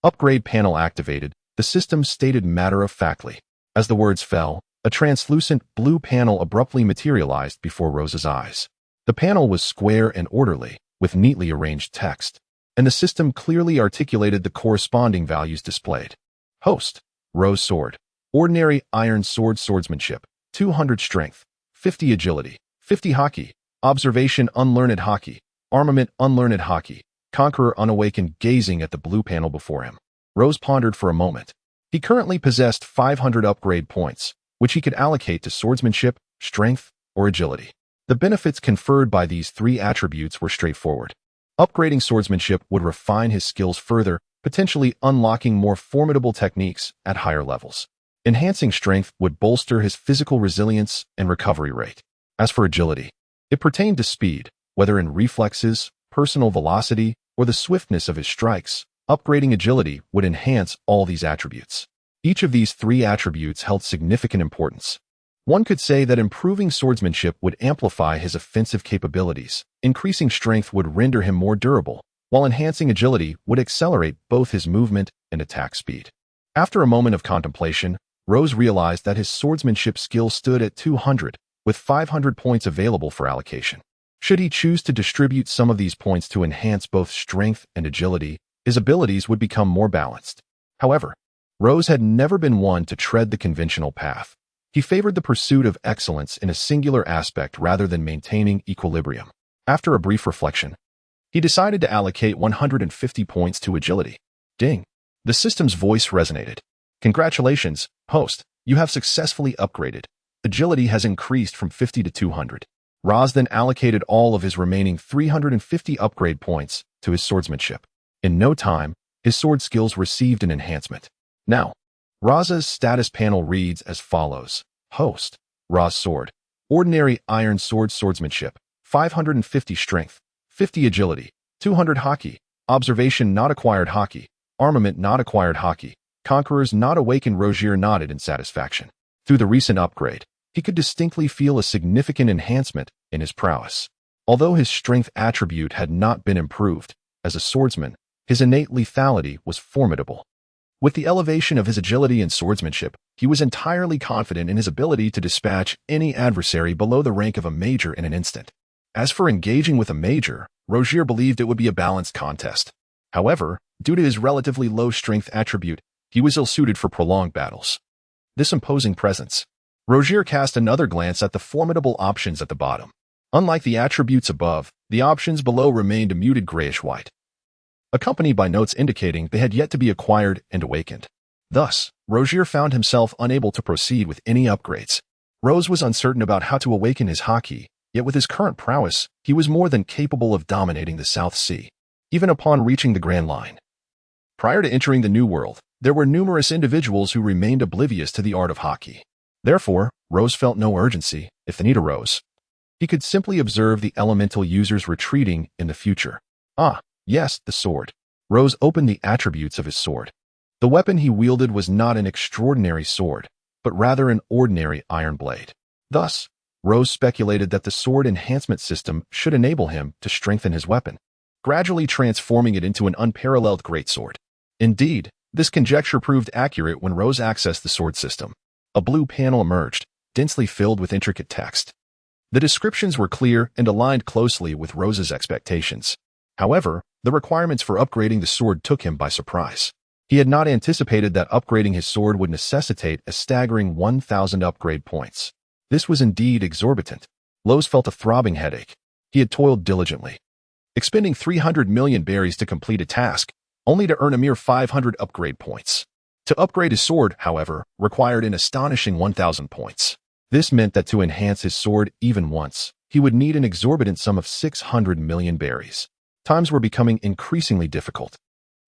Upgrade panel activated, the system stated matter-of-factly. As the words fell, a translucent blue panel abruptly materialized before Rose's eyes. The panel was square and orderly, with neatly arranged text, and the system clearly articulated the corresponding values displayed. Host, Rose sword. Ordinary iron sword swordsmanship, 200 strength, 50 agility, 50 hockey, observation unlearned hockey, armament unlearned hockey, conqueror unawakened. Gazing at the blue panel before him, Rose pondered for a moment. He currently possessed 500 upgrade points, which he could allocate to swordsmanship, strength, or agility. The benefits conferred by these three attributes were straightforward. Upgrading swordsmanship would refine his skills further, potentially unlocking more formidable techniques at higher levels. Enhancing strength would bolster his physical resilience and recovery rate. As for agility, it pertained to speed, whether in reflexes, personal velocity, or the swiftness of his strikes. Upgrading agility would enhance all these attributes. Each of these three attributes held significant importance. One could say that improving swordsmanship would amplify his offensive capabilities, increasing strength would render him more durable, while enhancing agility would accelerate both his movement and attack speed. After a moment of contemplation, Rose realized that his swordsmanship skill stood at 200, with 500 points available for allocation. Should he choose to distribute some of these points to enhance both strength and agility, his abilities would become more balanced. However, Rose had never been one to tread the conventional path. He favored the pursuit of excellence in a singular aspect rather than maintaining equilibrium. After a brief reflection, he decided to allocate 150 points to agility. Ding! The system's voice resonated. Congratulations, host. You have successfully upgraded. Agility has increased from 50 to 200. Roz then allocated all of his remaining 350 upgrade points to his swordsmanship. In no time, his sword skills received an enhancement. Now, Roz's status panel reads as follows. Host, Roz sword. Ordinary iron sword swordsmanship, 550 strength, 50 agility, 200 hockey, observation not acquired hockey, armament not acquired hockey, conquerors not awakened. Rozier nodded in satisfaction. Through the recent upgrade, he could distinctly feel a significant enhancement in his prowess. Although his strength attribute had not been improved, as a swordsman, his innate lethality was formidable. With the elevation of his agility and swordsmanship, he was entirely confident in his ability to dispatch any adversary below the rank of a major in an instant. As for engaging with a major, Rozier believed it would be a balanced contest. However, due to his relatively low strength attribute, he was ill-suited for prolonged battles. This imposing presence. Rozier cast another glance at the formidable options at the bottom. Unlike the attributes above, the options below remained a muted grayish-white, accompanied by notes indicating they had yet to be acquired and awakened. Thus, Rozier found himself unable to proceed with any upgrades. Rose was uncertain about how to awaken his haki, yet with his current prowess, he was more than capable of dominating the South Sea, even upon reaching the Grand Line. Prior to entering the New World, there were numerous individuals who remained oblivious to the art of haki. Therefore, Rose felt no urgency if the need arose. He could simply observe the elemental users retreating in the future. Ah, yes, the sword. Rose opened the attributes of his sword. The weapon he wielded was not an extraordinary sword, but rather an ordinary iron blade. Thus, Rose speculated that the sword enhancement system should enable him to strengthen his weapon, gradually transforming it into an unparalleled greatsword. Indeed, this conjecture proved accurate when Rose accessed the sword system. A blue panel emerged, densely filled with intricate text. The descriptions were clear and aligned closely with Rose's expectations. However, the requirements for upgrading the sword took him by surprise. He had not anticipated that upgrading his sword would necessitate a staggering 1,000 upgrade points. This was indeed exorbitant. Rose felt a throbbing headache. He had toiled diligently, expending 300 million berries to complete a task, only to earn a mere 500 upgrade points. To upgrade his sword, however, required an astonishing 1,000 points. This meant that to enhance his sword even once, he would need an exorbitant sum of 600 million berries. Times were becoming increasingly difficult.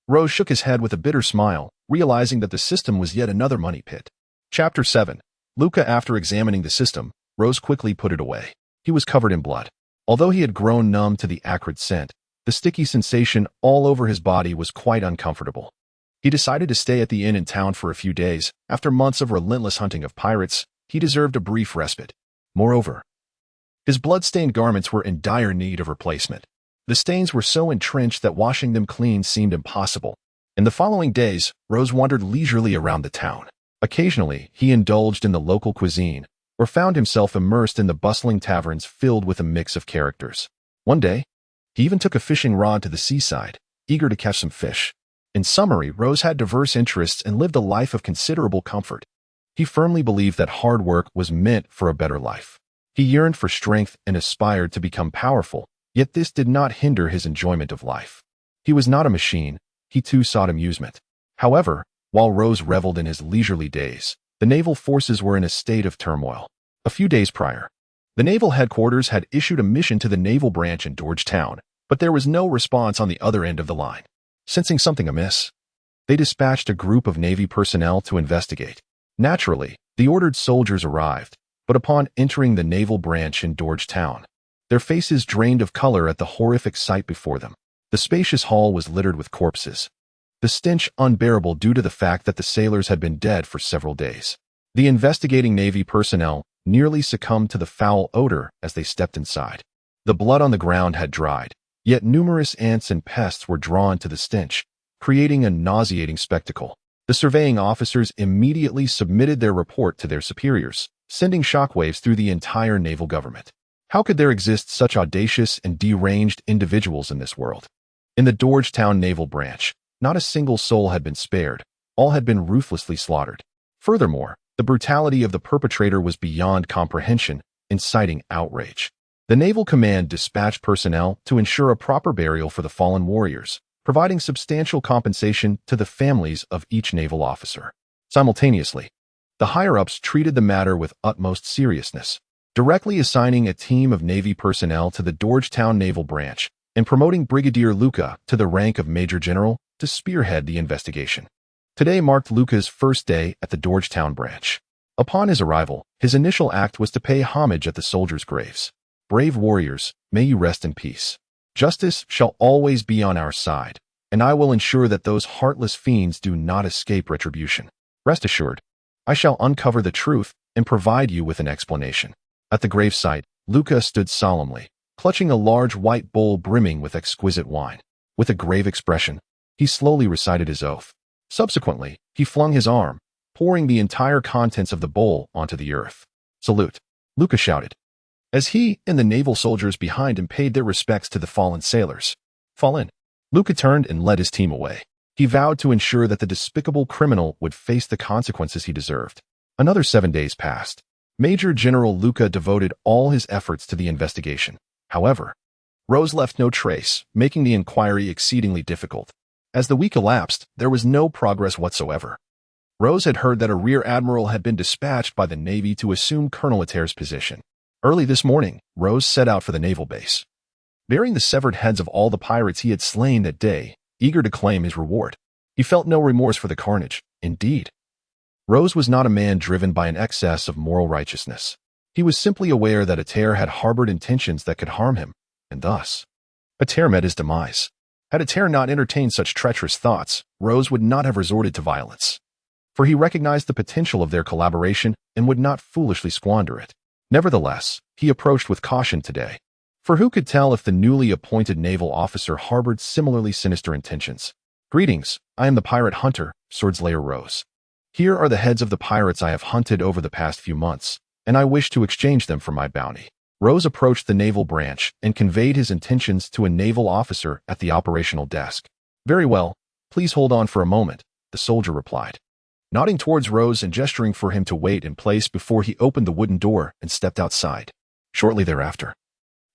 Rose shook his head with a bitter smile, realizing that the system was yet another money pit. Chapter 7. Luca. After examining the system, Rose quickly put it away. He was covered in blood. Although he had grown numb to the acrid scent, the sticky sensation all over his body was quite uncomfortable. He decided to stay at the inn in town for a few days. After months of relentless hunting of pirates, he deserved a brief respite. Moreover, his blood-stained garments were in dire need of replacement. The stains were so entrenched that washing them clean seemed impossible. In the following days, Rose wandered leisurely around the town. Occasionally, he indulged in the local cuisine, or found himself immersed in the bustling taverns filled with a mix of characters. One day, he even took a fishing rod to the seaside, eager to catch some fish. In summary, Rose had diverse interests and lived a life of considerable comfort. He firmly believed that hard work was meant for a better life. He yearned for strength and aspired to become powerful, yet this did not hinder his enjoyment of life. He was not a machine. He too sought amusement. However, while Rose reveled in his leisurely days, the naval forces were in a state of turmoil. A few days prior, the naval headquarters had issued a mission to the naval branch in Georgetown, but there was no response on the other end of the line. Sensing something amiss, they dispatched a group of Navy personnel to investigate. Naturally, the ordered soldiers arrived, but upon entering the naval branch in Georgetown, their faces drained of color at the horrific sight before them. The spacious hall was littered with corpses, the stench unbearable due to the fact that the sailors had been dead for several days. The investigating Navy personnel nearly succumbed to the foul odor as they stepped inside. The blood on the ground had dried, yet numerous ants and pests were drawn to the stench, creating a nauseating spectacle. The surveying officers immediately submitted their report to their superiors, sending shockwaves through the entire naval government. How could there exist such audacious and deranged individuals in this world? In the Georgetown Naval Branch, not a single soul had been spared. All had been ruthlessly slaughtered. Furthermore, the brutality of the perpetrator was beyond comprehension, inciting outrage. The Naval Command dispatched personnel to ensure a proper burial for the fallen warriors, providing substantial compensation to the families of each naval officer. Simultaneously, the higher-ups treated the matter with utmost seriousness, directly assigning a team of Navy personnel to the Georgetown Naval Branch and promoting Brigadier Luca to the rank of Major General to spearhead the investigation. Today marked Luca's first day at the Georgetown branch. Upon his arrival, his initial act was to pay homage at the soldiers' graves. Brave warriors, may you rest in peace. Justice shall always be on our side, and I will ensure that those heartless fiends do not escape retribution. Rest assured, I shall uncover the truth and provide you with an explanation. At the gravesite, Luca stood solemnly, clutching a large white bowl brimming with exquisite wine. With a grave expression, he slowly recited his oath. Subsequently, he flung his arm, pouring the entire contents of the bowl onto the earth. Salute, Luca shouted, as he and the naval soldiers behind him paid their respects to the fallen sailors. Fall in. Luca turned and led his team away. He vowed to ensure that the despicable criminal would face the consequences he deserved. Another 7 days passed. Major General Luca devoted all his efforts to the investigation. However, Rose left no trace, making the inquiry exceedingly difficult. As the week elapsed, there was no progress whatsoever. Rose had heard that a rear admiral had been dispatched by the Navy to assume Colonel Atter's position. Early this morning, Rose set out for the naval base, bearing the severed heads of all the pirates he had slain that day, eager to claim his reward. He felt no remorse for the carnage. Indeed, Rose was not a man driven by an excess of moral righteousness. He was simply aware that Atter had harbored intentions that could harm him, and thus, Atter met his demise. Had Atter not entertained such treacherous thoughts, Rose would not have resorted to violence, for he recognized the potential of their collaboration and would not foolishly squander it. Nevertheless, he approached with caution today, for who could tell if the newly appointed naval officer harbored similarly sinister intentions. Greetings, I am the pirate hunter, Swordslayer Rose. Here are the heads of the pirates I have hunted over the past few months, and I wish to exchange them for my bounty. Rose approached the naval branch and conveyed his intentions to a naval officer at the operational desk. Very well, please hold on for a moment, the soldier replied, nodding towards Rose and gesturing for him to wait in place before he opened the wooden door and stepped outside. Shortly thereafter,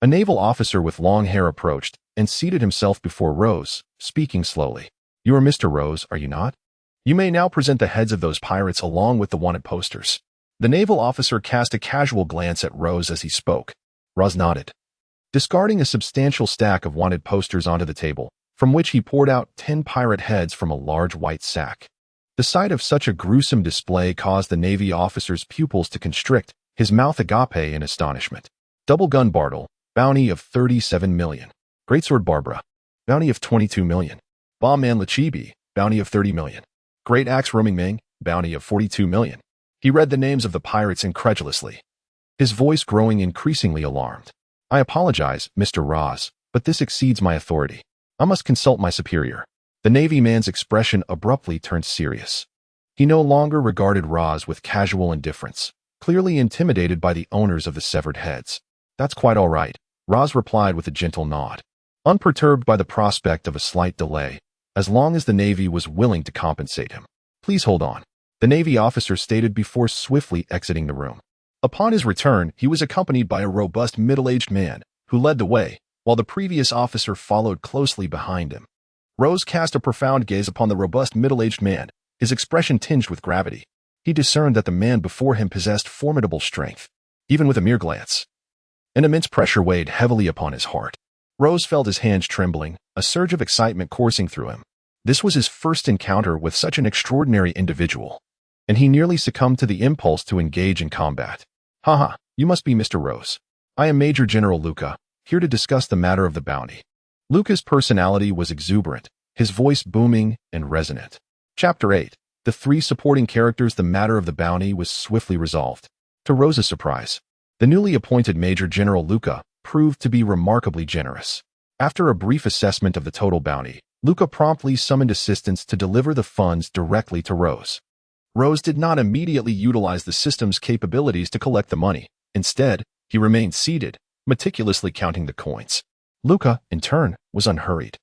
a naval officer with long hair approached and seated himself before Rose, speaking slowly. You are Mr. Rose, are you not? You may now present the heads of those pirates along with the wanted posters. The naval officer cast a casual glance at Rose as he spoke. Rose nodded, discarding a substantial stack of wanted posters onto the table, from which he poured out 10 pirate heads from a large white sack. The sight of such a gruesome display caused the Navy officer's pupils to constrict, his mouth agape in astonishment. Double Gun Bartle, bounty of 37 million. Greatsword Barbara, bounty of 22 million. Bomb Man Lachibi, bounty of 30 million. Great Axe Roaming Ming, bounty of 42 million. He read the names of the pirates incredulously, his voice growing increasingly alarmed. I apologize, Mr. Roz, but this exceeds my authority. I must consult my superior. The Navy man's expression abruptly turned serious. He no longer regarded Roz with casual indifference, clearly intimidated by the owners of the severed heads. That's quite all right, Roz replied with a gentle nod, unperturbed by the prospect of a slight delay, as long as the Navy was willing to compensate him. Please hold on, the Navy officer stated before swiftly exiting the room. Upon his return, he was accompanied by a robust middle-aged man, who led the way, while the previous officer followed closely behind him. Rose cast a profound gaze upon the robust middle-aged man, his expression tinged with gravity. He discerned that the man before him possessed formidable strength, even with a mere glance. An immense pressure weighed heavily upon his heart. Rose felt his hands trembling, a surge of excitement coursing through him. This was his first encounter with such an extraordinary individual, and he nearly succumbed to the impulse to engage in combat. Haha, you must be Mr. Rose. I am Major General Luca, here to discuss the matter of the bounty. Luca's personality was exuberant, his voice booming and resonant. Chapter 8. The three supporting characters. The matter of the bounty was swiftly resolved. To Rose's surprise, the newly appointed Major General Luca proved to be remarkably generous. After a brief assessment of the total bounty, Luca promptly summoned assistants to deliver the funds directly to Rose. Rose did not immediately utilize the system's capabilities to collect the money. Instead, he remained seated, meticulously counting the coins. Luca, in turn, was unhurried,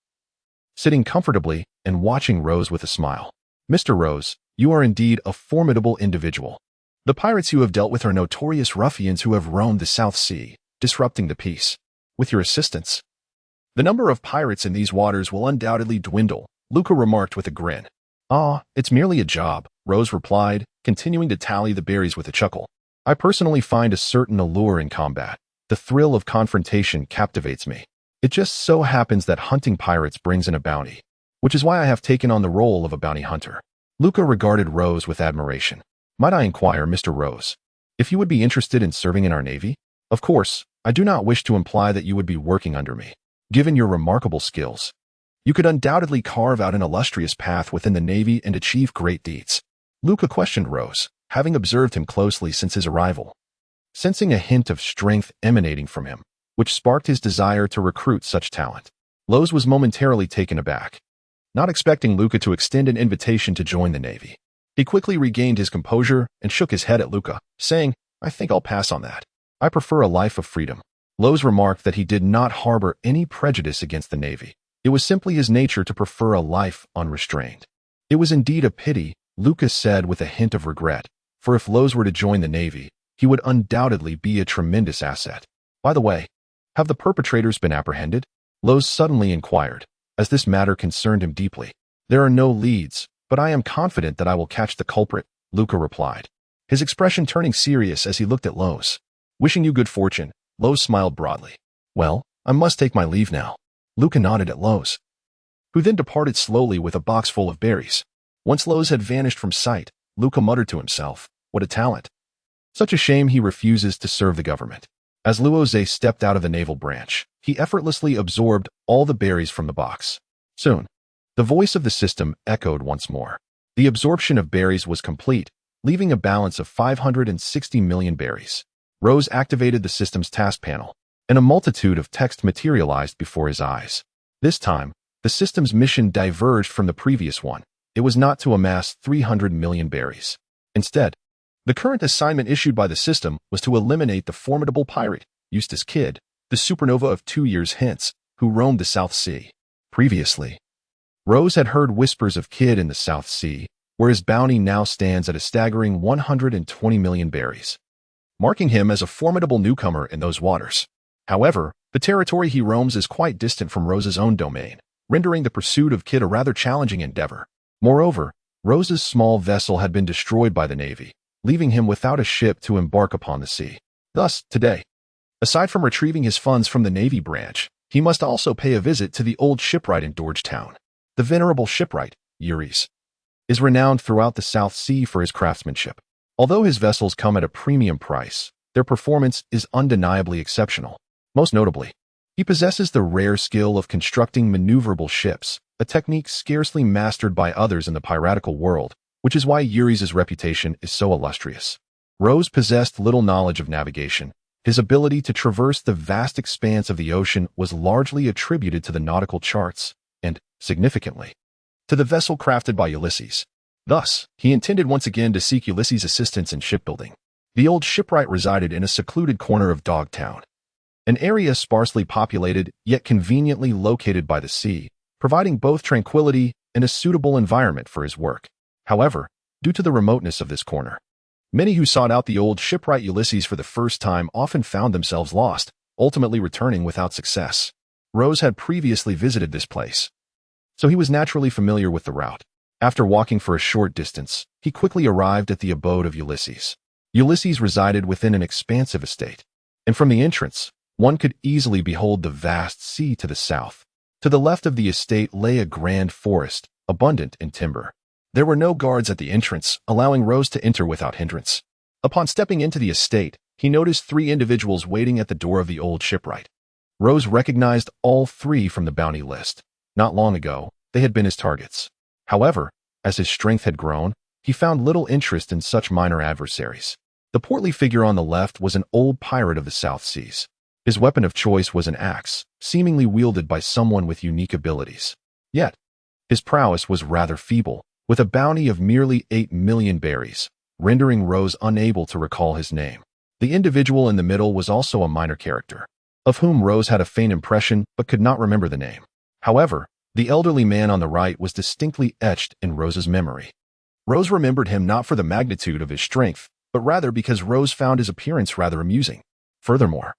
sitting comfortably and watching Rose with a smile. Mr. Rose, you are indeed a formidable individual. The pirates you have dealt with are notorious ruffians who have roamed the South Sea, disrupting the peace. With your assistance, the number of pirates in these waters will undoubtedly dwindle, Luca remarked with a grin. Ah, it's merely a job, Rose replied, continuing to tally the berries with a chuckle. I personally find a certain allure in combat. The thrill of confrontation captivates me. It just so happens that hunting pirates brings in a bounty, which is why I have taken on the role of a bounty hunter. Luca regarded Rose with admiration. Might I inquire, Mr. Rose, if you would be interested in serving in our Navy? Of course, I do not wish to imply that you would be working under me. Given your remarkable skills, you could undoubtedly carve out an illustrious path within the Navy and achieve great deeds. Luca questioned Rose, having observed him closely since his arrival, sensing a hint of strength emanating from him, which sparked his desire to recruit such talent. Rose was momentarily taken aback, not expecting Luca to extend an invitation to join the Navy. He quickly regained his composure and shook his head at Luca, saying, I think I'll pass on that. I prefer a life of freedom. Rose remarked that he did not harbor any prejudice against the Navy. It was simply his nature to prefer a life unrestrained. It was indeed a pity, Luca said with a hint of regret, for if Rose were to join the Navy, he would undoubtedly be a tremendous asset. By the way, have the perpetrators been apprehended? Lowe's suddenly inquired, as this matter concerned him deeply. There are no leads, but I am confident that I will catch the culprit, Luca replied, his expression turning serious as he looked at Lowe's. Wishing you good fortune, Lowe's smiled broadly. Well, I must take my leave now. Luca nodded at Lowe's, who then departed slowly with a box full of berries. Once Lowe's had vanished from sight, Luca muttered to himself, what a talent. Such a shame he refuses to serve the government. As Rozé stepped out of the naval branch, he effortlessly absorbed all the berries from the box. Soon, the voice of the system echoed once more. The absorption of berries was complete, leaving a balance of 560 million berries. Rose activated the system's task panel, and a multitude of text materialized before his eyes. This time, the system's mission diverged from the previous one. It was not to amass 300 million berries. Instead, the current assignment issued by the system was to eliminate the formidable pirate, Eustace Kidd, the supernova of 2 years hence, who roamed the South Sea. Previously, Rose had heard whispers of Kidd in the South Sea, where his bounty now stands at a staggering 120 million berries, marking him as a formidable newcomer in those waters. However, the territory he roams is quite distant from Rose's own domain, rendering the pursuit of Kidd a rather challenging endeavor. Moreover, Rose's small vessel had been destroyed by the Navy, leaving him without a ship to embark upon the sea. Thus, today, aside from retrieving his funds from the Navy branch, he must also pay a visit to the old shipwright in Georgetown. The venerable shipwright, Eury's, is renowned throughout the South Sea for his craftsmanship. Although his vessels come at a premium price, their performance is undeniably exceptional. Most notably, he possesses the rare skill of constructing maneuverable ships, a technique scarcely mastered by others in the piratical world, which is why Eury's reputation is so illustrious. Rose possessed little knowledge of navigation. His ability to traverse the vast expanse of the ocean was largely attributed to the nautical charts, and, significantly, to the vessel crafted by Ulysses. Thus, he intended once again to seek Ulysses' assistance in shipbuilding. The old shipwright resided in a secluded corner of Dogtown, an area sparsely populated yet conveniently located by the sea, providing both tranquility and a suitable environment for his work. However, due to the remoteness of this corner, many who sought out the old shipwright Ulysses for the first time often found themselves lost, ultimately returning without success. Rose had previously visited this place, so he was naturally familiar with the route. After walking for a short distance, he quickly arrived at the abode of Ulysses. Ulysses resided within an expansive estate, and from the entrance, one could easily behold the vast sea to the south. To the left of the estate lay a grand forest, abundant in timber. There were no guards at the entrance, allowing Rose to enter without hindrance. Upon stepping into the estate, he noticed 3 individuals waiting at the door of the old shipwright. Rose recognized all 3 from the bounty list. Not long ago, they had been his targets. However, as his strength had grown, he found little interest in such minor adversaries. The portly figure on the left was an old pirate of the South Seas. His weapon of choice was an axe, seemingly wielded by someone with unique abilities. Yet, his prowess was rather feeble, with a bounty of merely 8 million berries, rendering Rose unable to recall his name. The individual in the middle was also a minor character, of whom Rose had a faint impression but could not remember the name. However, the elderly man on the right was distinctly etched in Rose's memory. Rose remembered him not for the magnitude of his strength, but rather because Rose found his appearance rather amusing. Furthermore,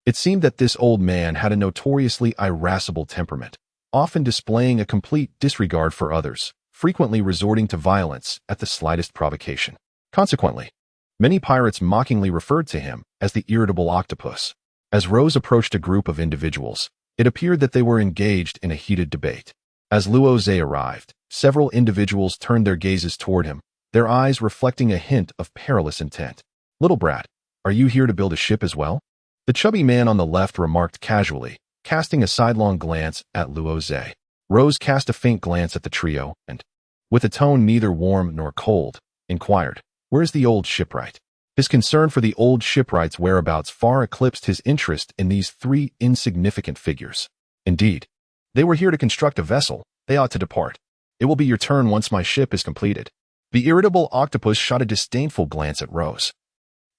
it seemed that this old man had a notoriously irascible temperament, often displaying a complete disregard for others, frequently resorting to violence at the slightest provocation. Consequently, many pirates mockingly referred to him as the irritable octopus. As Rose approached a group of individuals, it appeared that they were engaged in a heated debate. As Rozé arrived, several individuals turned their gazes toward him, their eyes reflecting a hint of perilous intent. "Little brat, are you here to build a ship as well?" The chubby man on the left remarked casually, casting a sidelong glance at Rozé. Rose cast a faint glance at the trio and, with a tone neither warm nor cold, inquired, "Where's the old shipwright?" His concern for the old shipwright's whereabouts far eclipsed his interest in these 3 insignificant figures. Indeed, they were here to construct a vessel. They ought to depart. It will be your turn once my ship is completed. The irritable octopus shot a disdainful glance at Rose,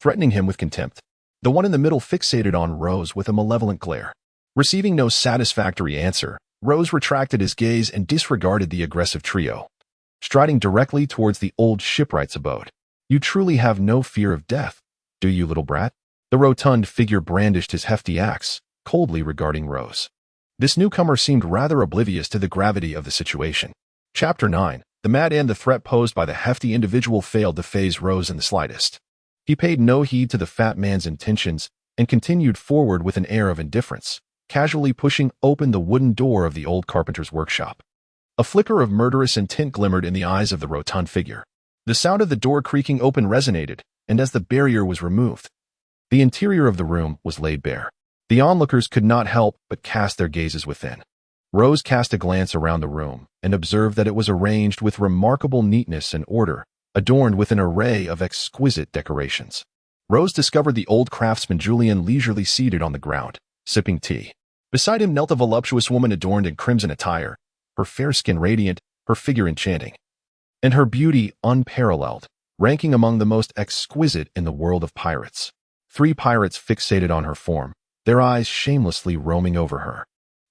threatening him with contempt. The one in the middle fixated on Rose with a malevolent glare. Receiving no satisfactory answer, Rose retracted his gaze and disregarded the aggressive trio, striding directly towards the old shipwright's abode. "You truly have no fear of death," Do you, little brat? The rotund figure brandished his hefty axe, coldly regarding Rose. This newcomer seemed rather oblivious to the gravity of the situation. Chapter 9. The mad and the threat posed by the hefty individual failed to faze Rose in the slightest. He paid no heed to the fat man's intentions and continued forward with an air of indifference, casually pushing open the wooden door of the old carpenter's workshop. A flicker of murderous intent glimmered in the eyes of the rotund figure. The sound of the door creaking open resonated, and as the barrier was removed, the interior of the room was laid bare. The onlookers could not help but cast their gazes within. Rose cast a glance around the room and observed that it was arranged with remarkable neatness and order, adorned with an array of exquisite decorations. Rose discovered the old craftsman Julian leisurely seated on the ground, sipping tea. Beside him knelt a voluptuous woman adorned in crimson attire, her fair skin radiant, her figure enchanting, and her beauty unparalleled, ranking among the most exquisite in the world of pirates. 3 pirates fixated on her form, their eyes shamelessly roaming over her,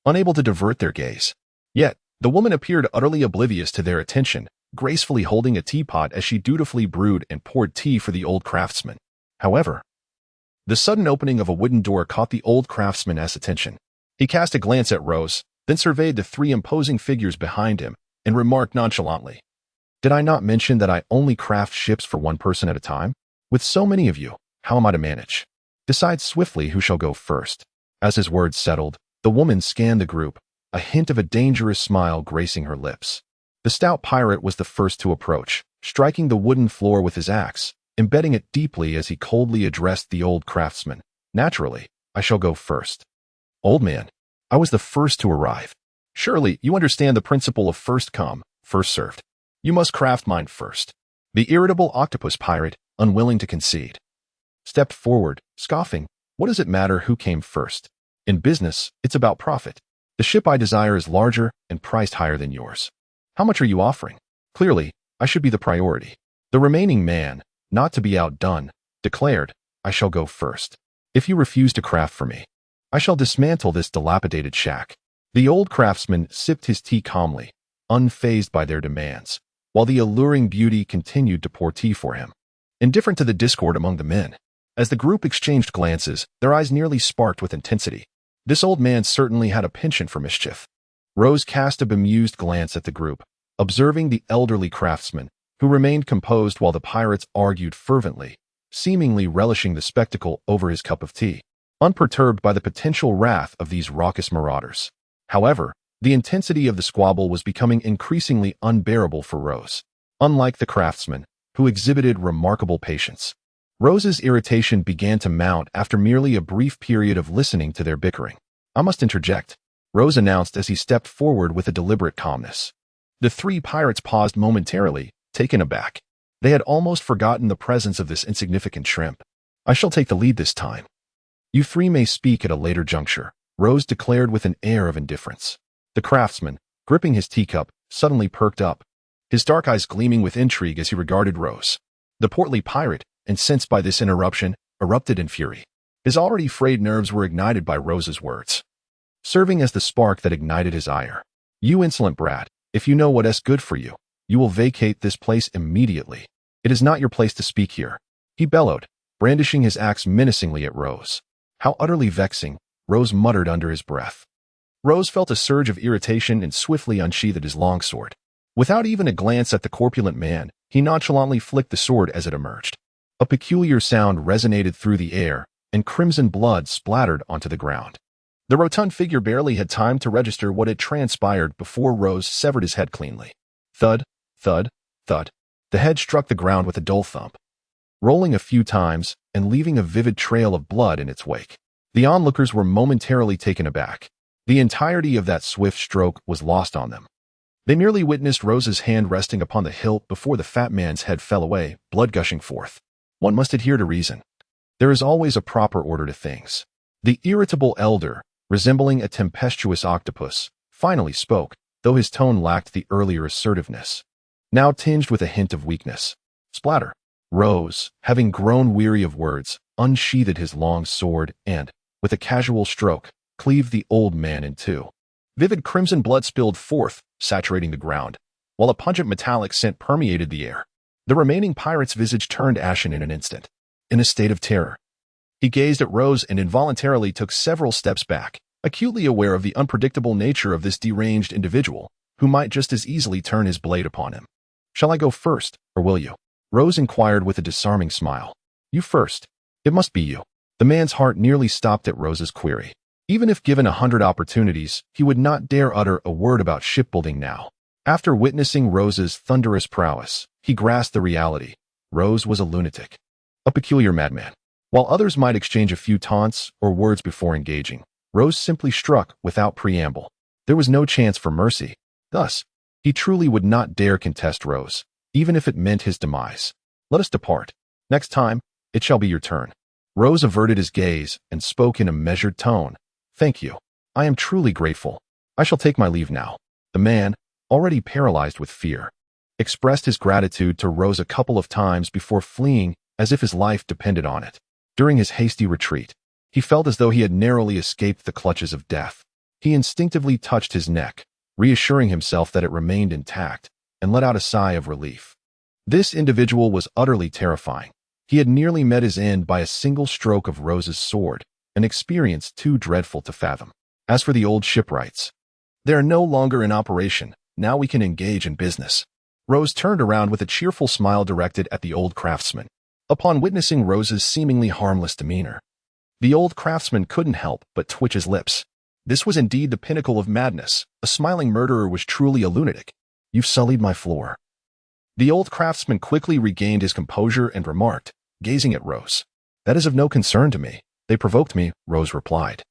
unable to divert their gaze. Yet, the woman appeared utterly oblivious to their attention, gracefully holding a teapot as she dutifully brewed and poured tea for the old craftsman. However, the sudden opening of a wooden door caught the old craftsman's attention. He cast a glance at Rose, then surveyed the 3 imposing figures behind him, and remarked nonchalantly, "Did I not mention that I only craft ships for one person at a time? With so many of you, how am I to manage? Decide swiftly who shall go first." As his words settled, the woman scanned the group, a hint of a dangerous smile gracing her lips. The stout pirate was the first to approach, striking the wooden floor with his axe, embedding it deeply as he coldly addressed the old craftsman. "Naturally, I shall go first. Old man, I was the first to arrive. Surely you understand the principle of first come, first served. You must craft mine first." The irritable octopus pirate, unwilling to concede, stepped forward, scoffing, "What does it matter who came first? In business, it's about profit. The ship I desire is larger and priced higher than yours. How much are you offering? Clearly, I should be the priority." The remaining man, not to be outdone, declared, "I shall go first. If you refuse to craft for me, I shall dismantle this dilapidated shack." The old craftsman sipped his tea calmly, unfazed by their demands, while the alluring beauty continued to pour tea for him, indifferent to the discord among the men. As the group exchanged glances, their eyes nearly sparked with intensity. This old man certainly had a penchant for mischief. Rose cast a bemused glance at the group, observing the elderly craftsman, who remained composed while the pirates argued fervently, seemingly relishing the spectacle over his cup of tea, unperturbed by the potential wrath of these raucous marauders. However, the intensity of the squabble was becoming increasingly unbearable for Rose. Unlike the craftsman, who exhibited remarkable patience, Rose's irritation began to mount after merely a brief period of listening to their bickering. "I must interject," Rose announced as he stepped forward with a deliberate calmness. The 3 pirates paused momentarily, taken aback. They had almost forgotten the presence of this insignificant shrimp. "I shall take the lead this time. You 3 may speak at a later juncture," Rose declared with an air of indifference. The craftsman, gripping his teacup, suddenly perked up, his dark eyes gleaming with intrigue as he regarded Rose. The portly pirate, incensed by this interruption, erupted in fury. His already frayed nerves were ignited by Rose's words, serving as the spark that ignited his ire. "You insolent brat, if you know what's good for you, you will vacate this place immediately. It is not your place to speak here," he bellowed, brandishing his axe menacingly at Rose. "How utterly vexing," Rose muttered under his breath. Rose felt a surge of irritation and swiftly unsheathed his longsword. Without even a glance at the corpulent man, he nonchalantly flicked the sword as it emerged. A peculiar sound resonated through the air, and crimson blood splattered onto the ground. The rotund figure barely had time to register what had transpired before Rose severed his head cleanly. Thud, thud, thud. The head struck the ground with a dull thump, rolling a few times and leaving a vivid trail of blood in its wake. The onlookers were momentarily taken aback. The entirety of that swift stroke was lost on them. They merely witnessed Rose's hand resting upon the hilt before the fat man's head fell away, blood gushing forth. One must adhere to reason. There is always a proper order to things. The irritable elder, resembling a tempestuous octopus, finally spoke, though his tone lacked the earlier assertiveness, now tinged with a hint of weakness. Splatter. Rose, having grown weary of words, unsheathed his long sword and, with a casual stroke, cleaved the old man in 2. Vivid crimson blood spilled forth, saturating the ground, while a pungent metallic scent permeated the air. The remaining pirate's visage turned ashen in an instant. in a state of terror. He gazed at Rose and involuntarily took several steps back, acutely aware of the unpredictable nature of this deranged individual, who might just as easily turn his blade upon him. "Shall I go first, or will you?" Rose inquired with a disarming smile. "You first. It must be you." The man's heart nearly stopped at Rose's query. Even if given 100 opportunities, he would not dare utter a word about shipbuilding now. After witnessing Rose's thunderous prowess, he grasped the reality. Rose was a lunatic, a peculiar madman. While others might exchange a few taunts or words before engaging, Rose simply struck without preamble. There was no chance for mercy. Thus, he truly would not dare contest Rose, even if it meant his demise. "Let us depart. Next time, it shall be your turn." Rose averted his gaze and spoke in a measured tone. "Thank you. I am truly grateful. I shall take my leave now." The man, already paralyzed with fear, expressed his gratitude to Rose a couple of times before fleeing as if his life depended on it. During his hasty retreat, he felt as though he had narrowly escaped the clutches of death. He instinctively touched his neck, reassuring himself that it remained intact, and let out a sigh of relief. This individual was utterly terrifying. He had nearly met his end by a single stroke of Rose's sword, an experience too dreadful to fathom. As for the old shipwrights, they are no longer in operation. Now we can engage in business. Rose turned around with a cheerful smile directed at the old craftsman. Upon witnessing Rose's seemingly harmless demeanor, the old craftsman couldn't help but twitch his lips. This was indeed the pinnacle of madness. A smiling murderer was truly a lunatic. "You've sullied my floor." The old craftsman quickly regained his composure and remarked, gazing at Rose. "That is of no concern to me. They provoked me," Rose replied,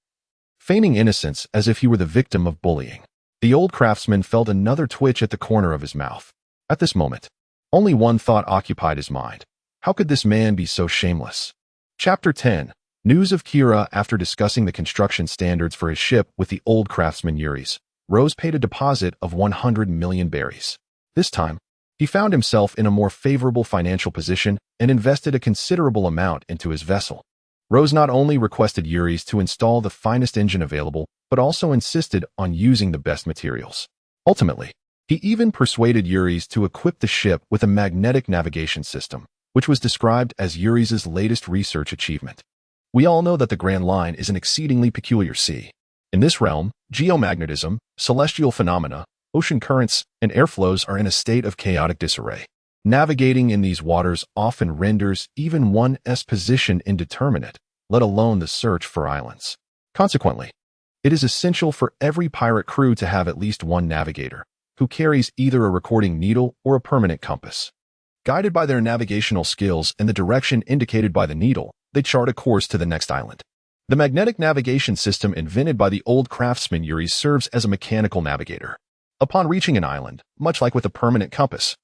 feigning innocence as if he were the victim of bullying. The old craftsman felt another twitch at the corner of his mouth. At this moment, only one thought occupied his mind. How could this man be so shameless? Chapter 10. News of Kira. After discussing the construction standards for his ship with the old craftsman Yuri's, Rose paid a deposit of 100 million berries. This time, he found himself in a more favorable financial position and invested a considerable amount into his vessel. Rose not only requested Yuri's to install the finest engine available, but also insisted on using the best materials. Ultimately, he even persuaded Yuri's to equip the ship with a magnetic navigation system, which was described as Yuri's latest research achievement. We all know that the Grand Line is an exceedingly peculiar sea. In this realm, geomagnetism, celestial phenomena, ocean currents, and airflows are in a state of chaotic disarray. Navigating in these waters often renders even one's position indeterminate, let alone the search for islands. Consequently, it is essential for every pirate crew to have at least one navigator, who carries either a recording needle or a permanent compass. Guided by their navigational skills and the direction indicated by the needle, they chart a course to the next island. The magnetic navigation system invented by the old craftsman Yuri serves as a mechanical navigator. Upon reaching an island, much like with a permanent compass,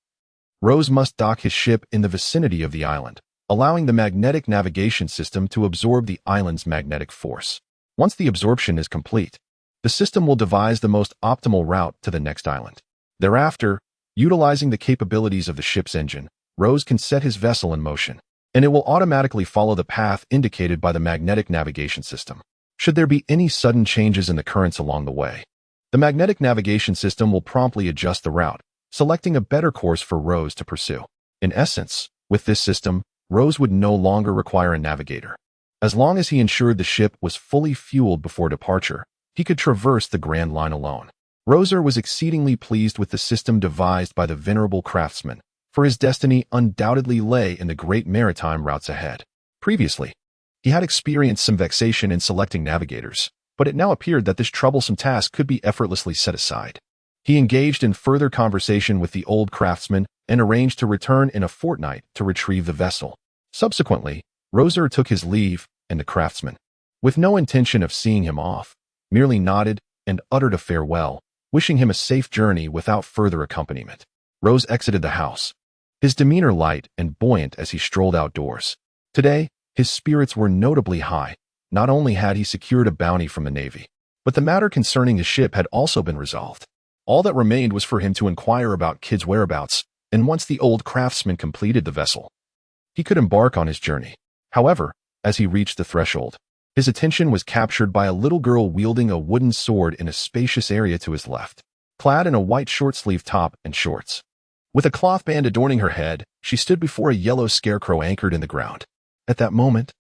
Rose must dock his ship in the vicinity of the island, allowing the magnetic navigation system to absorb the island's magnetic force. Once the absorption is complete, the system will devise the most optimal route to the next island. Thereafter, utilizing the capabilities of the ship's engine, Rose can set his vessel in motion, and it will automatically follow the path indicated by the magnetic navigation system. Should there be any sudden changes in the currents along the way, the magnetic navigation system will promptly adjust the route, selecting a better course for Rose to pursue. In essence, with this system, Rose would no longer require a navigator. As long as he ensured the ship was fully fueled before departure, he could traverse the Grand Line alone. Rose was exceedingly pleased with the system devised by the venerable craftsman, for his destiny undoubtedly lay in the great maritime routes ahead. Previously, he had experienced some vexation in selecting navigators, but it now appeared that this troublesome task could be effortlessly set aside. He engaged in further conversation with the old craftsman and arranged to return in a fortnight to retrieve the vessel. Subsequently, Rozé took his leave, and the craftsman, with no intention of seeing him off, merely nodded and uttered a farewell, wishing him a safe journey without further accompaniment. Rose exited the house, his demeanor light and buoyant as he strolled outdoors. Today, his spirits were notably high. Not only had he secured a bounty from the Navy, but the matter concerning his ship had also been resolved. All that remained was for him to inquire about Kid's whereabouts, and once the old craftsman completed the vessel, he could embark on his journey. However, as he reached the threshold, his attention was captured by a little girl wielding a wooden sword in a spacious area to his left. Clad in a white short-sleeved top and shorts, with a cloth band adorning her head, she stood before a yellow scarecrow anchored in the ground. At that moment,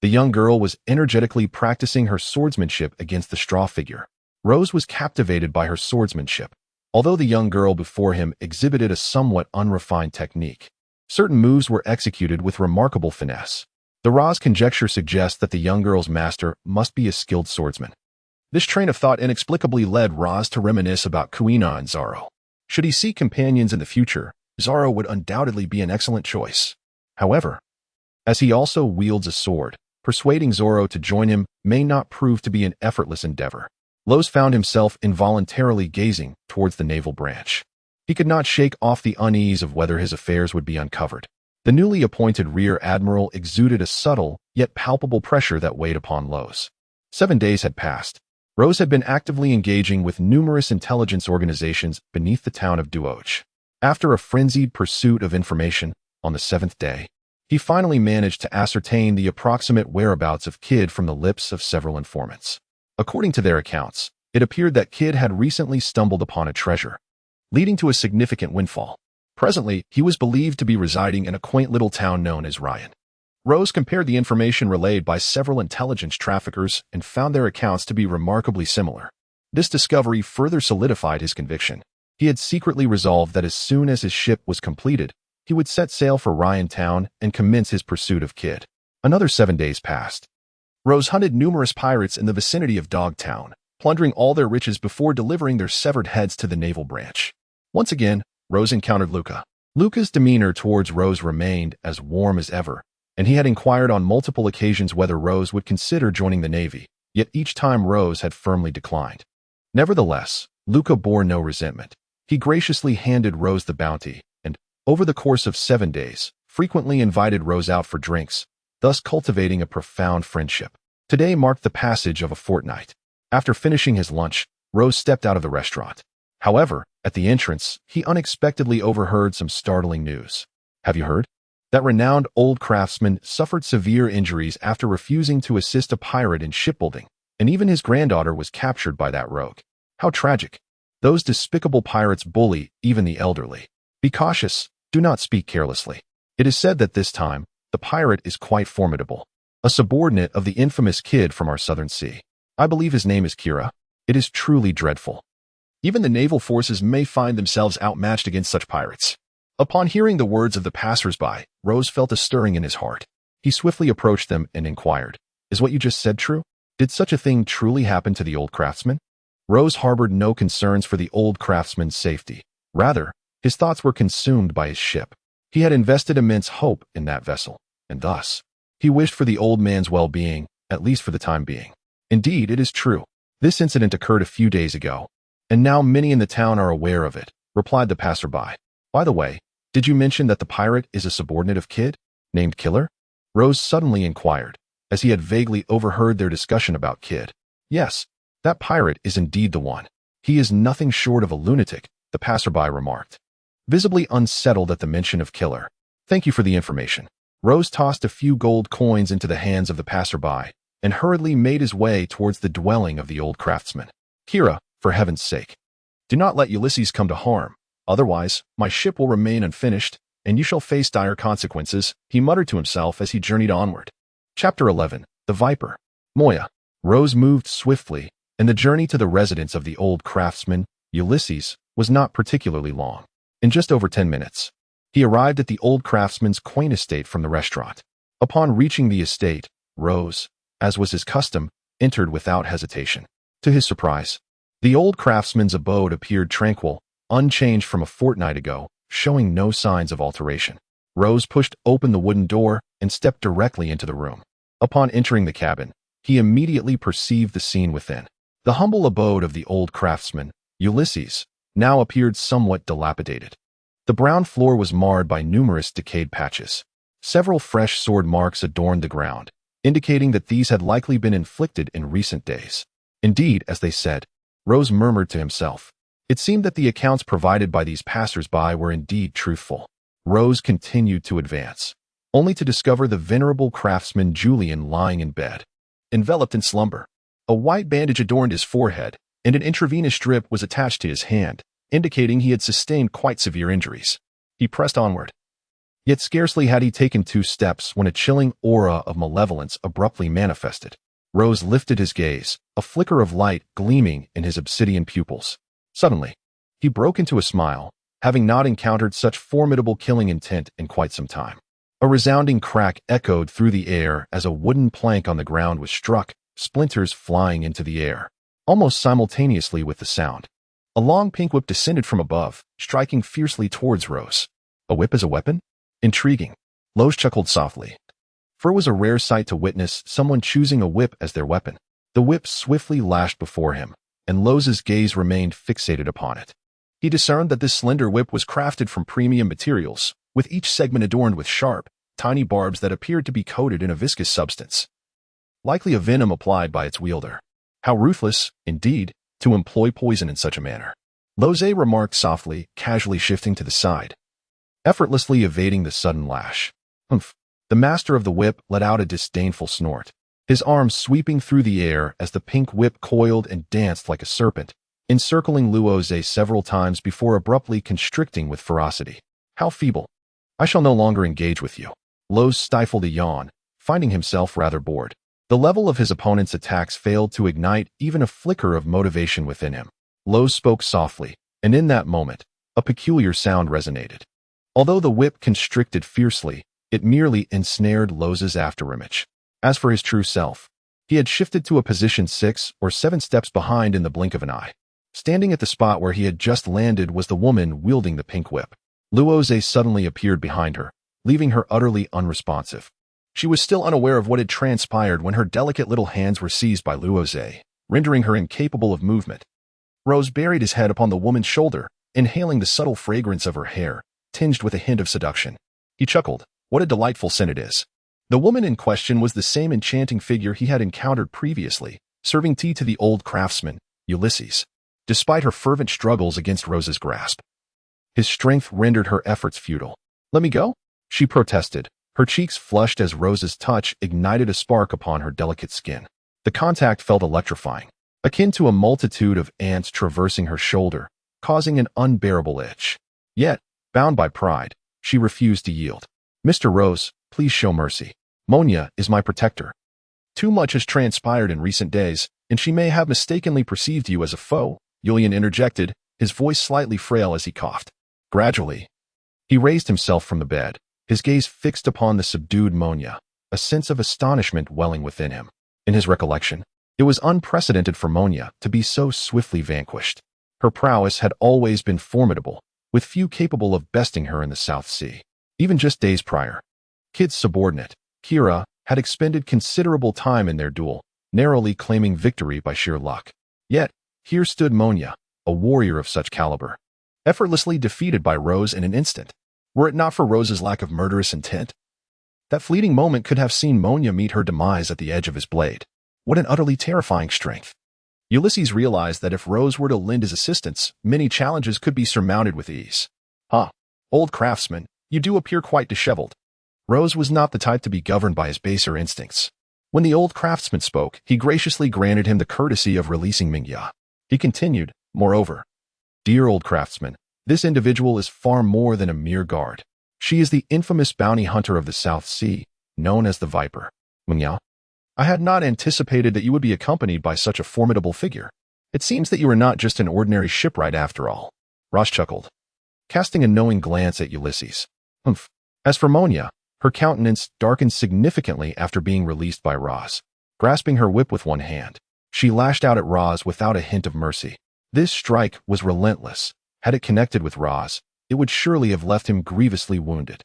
the young girl was energetically practicing her swordsmanship against the straw figure. Rose was captivated by her swordsmanship, although the young girl before him exhibited a somewhat unrefined technique. Certain moves were executed with remarkable finesse. The Roz's conjecture suggests that the young girl's master must be a skilled swordsman. This train of thought inexplicably led Roz to reminisce about Kuina and Zoro. Should he seek companions in the future, Zoro would undoubtedly be an excellent choice. However, as he also wields a sword, persuading Zoro to join him may not prove to be an effortless endeavor. Rose found himself involuntarily gazing towards the naval branch. He could not shake off the unease of whether his affairs would be uncovered. The newly appointed rear admiral exuded a subtle yet palpable pressure that weighed upon Rose. 7 days had passed. Rose had been actively engaging with numerous intelligence organizations beneath the town of Duoj. After a frenzied pursuit of information, on the 7th day, he finally managed to ascertain the approximate whereabouts of Kid from the lips of several informants. According to their accounts, it appeared that Kid had recently stumbled upon a treasure, leading to a significant windfall. Presently, he was believed to be residing in a quaint little town known as Ryan. Rose compared the information relayed by several intelligence traffickers and found their accounts to be remarkably similar. This discovery further solidified his conviction. He had secretly resolved that as soon as his ship was completed, he would set sail for Ryan Town and commence his pursuit of Kid. Another 7 days passed. Rose hunted numerous pirates in the vicinity of Dogtown, plundering all their riches before delivering their severed heads to the naval branch. Once again, Rose encountered Luca. Luca's demeanor towards Rose remained as warm as ever, and he had inquired on multiple occasions whether Rose would consider joining the Navy, yet each time Rose had firmly declined. Nevertheless, Luca bore no resentment. He graciously handed Rose the bounty, and, over the course of 7 days, frequently invited Rose out for drinks, thus cultivating a profound friendship. Today marked the passage of a fortnight. After finishing his lunch, Rose stepped out of the restaurant. However, at the entrance, he unexpectedly overheard some startling news. Have you heard? That renowned old craftsman suffered severe injuries after refusing to assist a pirate in shipbuilding, and even his granddaughter was captured by that rogue. How tragic. Those despicable pirates bully even the elderly. Be cautious. Do not speak carelessly. It is said that this time, the pirate is quite formidable. A subordinate of the infamous Kid from our southern sea. I believe his name is Kira. It is truly dreadful. Even the naval forces may find themselves outmatched against such pirates. Upon hearing the words of the passers-by, Rose felt a stirring in his heart. He swiftly approached them and inquired, "Is what you just said true? Did such a thing truly happen to the old craftsman?" Rose harbored no concerns for the old craftsman's safety. Rather, his thoughts were consumed by his ship. He had invested immense hope in that vessel, and thus, he wished for the old man's well-being, at least for the time being. Indeed, it is true. This incident occurred a few days ago, and now many in the town are aware of it, replied the passerby. By the way, did you mention that the pirate is a subordinate of Kid, named Killer? Rose suddenly inquired, as he had vaguely overheard their discussion about Kid. Yes, that pirate is indeed the one. He is nothing short of a lunatic, the passerby remarked, visibly unsettled at the mention of Killer. Thank you for the information. Rose tossed a few gold coins into the hands of the passerby and hurriedly made his way towards the dwelling of the old craftsman. Kira, for heaven's sake, do not let Ulysses come to harm. Otherwise, my ship will remain unfinished, and you shall face dire consequences, he muttered to himself as he journeyed onward. Chapter 11. The Viper. Moya. Rose moved swiftly, and the journey to the residence of the old craftsman, Ulysses, was not particularly long. In just over 10 minutes, he arrived at the old craftsman's quaint estate from the restaurant. Upon reaching the estate, Rose, as was his custom, entered without hesitation. To his surprise, the old craftsman's abode appeared tranquil, unchanged from a fortnight ago, showing no signs of alteration. Rose pushed open the wooden door and stepped directly into the room. Upon entering the cabin, he immediately perceived the scene within. The humble abode of the old craftsman, Ulysses, now appeared somewhat dilapidated. The brown floor was marred by numerous decayed patches. Several fresh sword marks adorned the ground, indicating that these had likely been inflicted in recent days. Indeed, as they said, Rose murmured to himself. It seemed that the accounts provided by these passers-by were indeed truthful. Rose continued to advance, only to discover the venerable craftsman Julian lying in bed, enveloped in slumber. A white bandage adorned his forehead, and an intravenous strip was attached to his hand, indicating he had sustained quite severe injuries. He pressed onward. Yet scarcely had he taken 2 steps when a chilling aura of malevolence abruptly manifested. Rose lifted his gaze, a flicker of light gleaming in his obsidian pupils. Suddenly, he broke into a smile, having not encountered such formidable killing intent in quite some time. A resounding crack echoed through the air as a wooden plank on the ground was struck, splinters flying into the air. Almost simultaneously with the sound, a long pink whip descended from above, striking fiercely towards Rose. A whip as a weapon? Intriguing. Rose chuckled softly. For it was a rare sight to witness someone choosing a whip as their weapon. The whip swiftly lashed before him, and Rose's gaze remained fixated upon it. He discerned that this slender whip was crafted from premium materials, with each segment adorned with sharp, tiny barbs that appeared to be coated in a viscous substance. Likely a venom applied by its wielder. How ruthless, indeed, to employ poison in such a manner. Rozé remarked softly, casually shifting to the side, effortlessly evading the sudden lash. Humph. The master of the whip let out a disdainful snort, his arms sweeping through the air as the pink whip coiled and danced like a serpent, encircling Rozé several times before abruptly constricting with ferocity. How feeble. I shall no longer engage with you. Rose stifled a yawn, finding himself rather bored. The level of his opponent's attacks failed to ignite even a flicker of motivation within him. Rose spoke softly, and in that moment, a peculiar sound resonated. Although the whip constricted fiercely, it merely ensnared Rose's afterimage. As for his true self, he had shifted to a position 6 or 7 steps behind in the blink of an eye. Standing at the spot where he had just landed was the woman wielding the pink whip. Rozé suddenly appeared behind her, leaving her utterly unresponsive. She was still unaware of what had transpired when her delicate little hands were seized by Rozé, rendering her incapable of movement. Rose buried his head upon the woman's shoulder, inhaling the subtle fragrance of her hair, tinged with a hint of seduction. He chuckled. What a delightful scent it is. The woman in question was the same enchanting figure he had encountered previously, serving tea to the old craftsman, Ulysses. Despite her fervent struggles against Rose's grasp, his strength rendered her efforts futile. Let me go? She protested. Her cheeks flushed as Rose's touch ignited a spark upon her delicate skin. The contact felt electrifying, akin to a multitude of ants traversing her shoulder, causing an unbearable itch. Yet, bound by pride, she refused to yield. Mr. Rose, please show mercy. Monya is my protector. Too much has transpired in recent days, and she may have mistakenly perceived you as a foe, Julian interjected, his voice slightly frail as he coughed. Gradually, he raised himself from the bed, his gaze fixed upon the subdued Monya, a sense of astonishment welling within him. In his recollection, it was unprecedented for Monya to be so swiftly vanquished. Her prowess had always been formidable, with few capable of besting her in the South Sea. Even just days prior, Kid's subordinate, Kira, had expended considerable time in their duel, narrowly claiming victory by sheer luck. Yet, here stood Monya, a warrior of such caliber, effortlessly defeated by Rose in an instant. Were it not for Rose's lack of murderous intent, that fleeting moment could have seen Monya meet her demise at the edge of his blade. What an utterly terrifying strength. Ulysses realized that if Rose were to lend his assistance, many challenges could be surmounted with ease. Old craftsman, you do appear quite disheveled. Rose was not the type to be governed by his baser instincts. When the old craftsman spoke, he graciously granted him the courtesy of releasing Mingya. He continued, moreover, dear old craftsman, this individual is far more than a mere guard. She is the infamous bounty hunter of the South Sea, known as the Viper. Mingya, I had not anticipated that you would be accompanied by such a formidable figure. It seems that you are not just an ordinary shipwright after all. Ross chuckled, casting a knowing glance at Ulysses. Humph. As for Monya, her countenance darkened significantly after being released by Roz. Grasping her whip with one hand, she lashed out at Roz without a hint of mercy. This strike was relentless. Had it connected with Roz, it would surely have left him grievously wounded.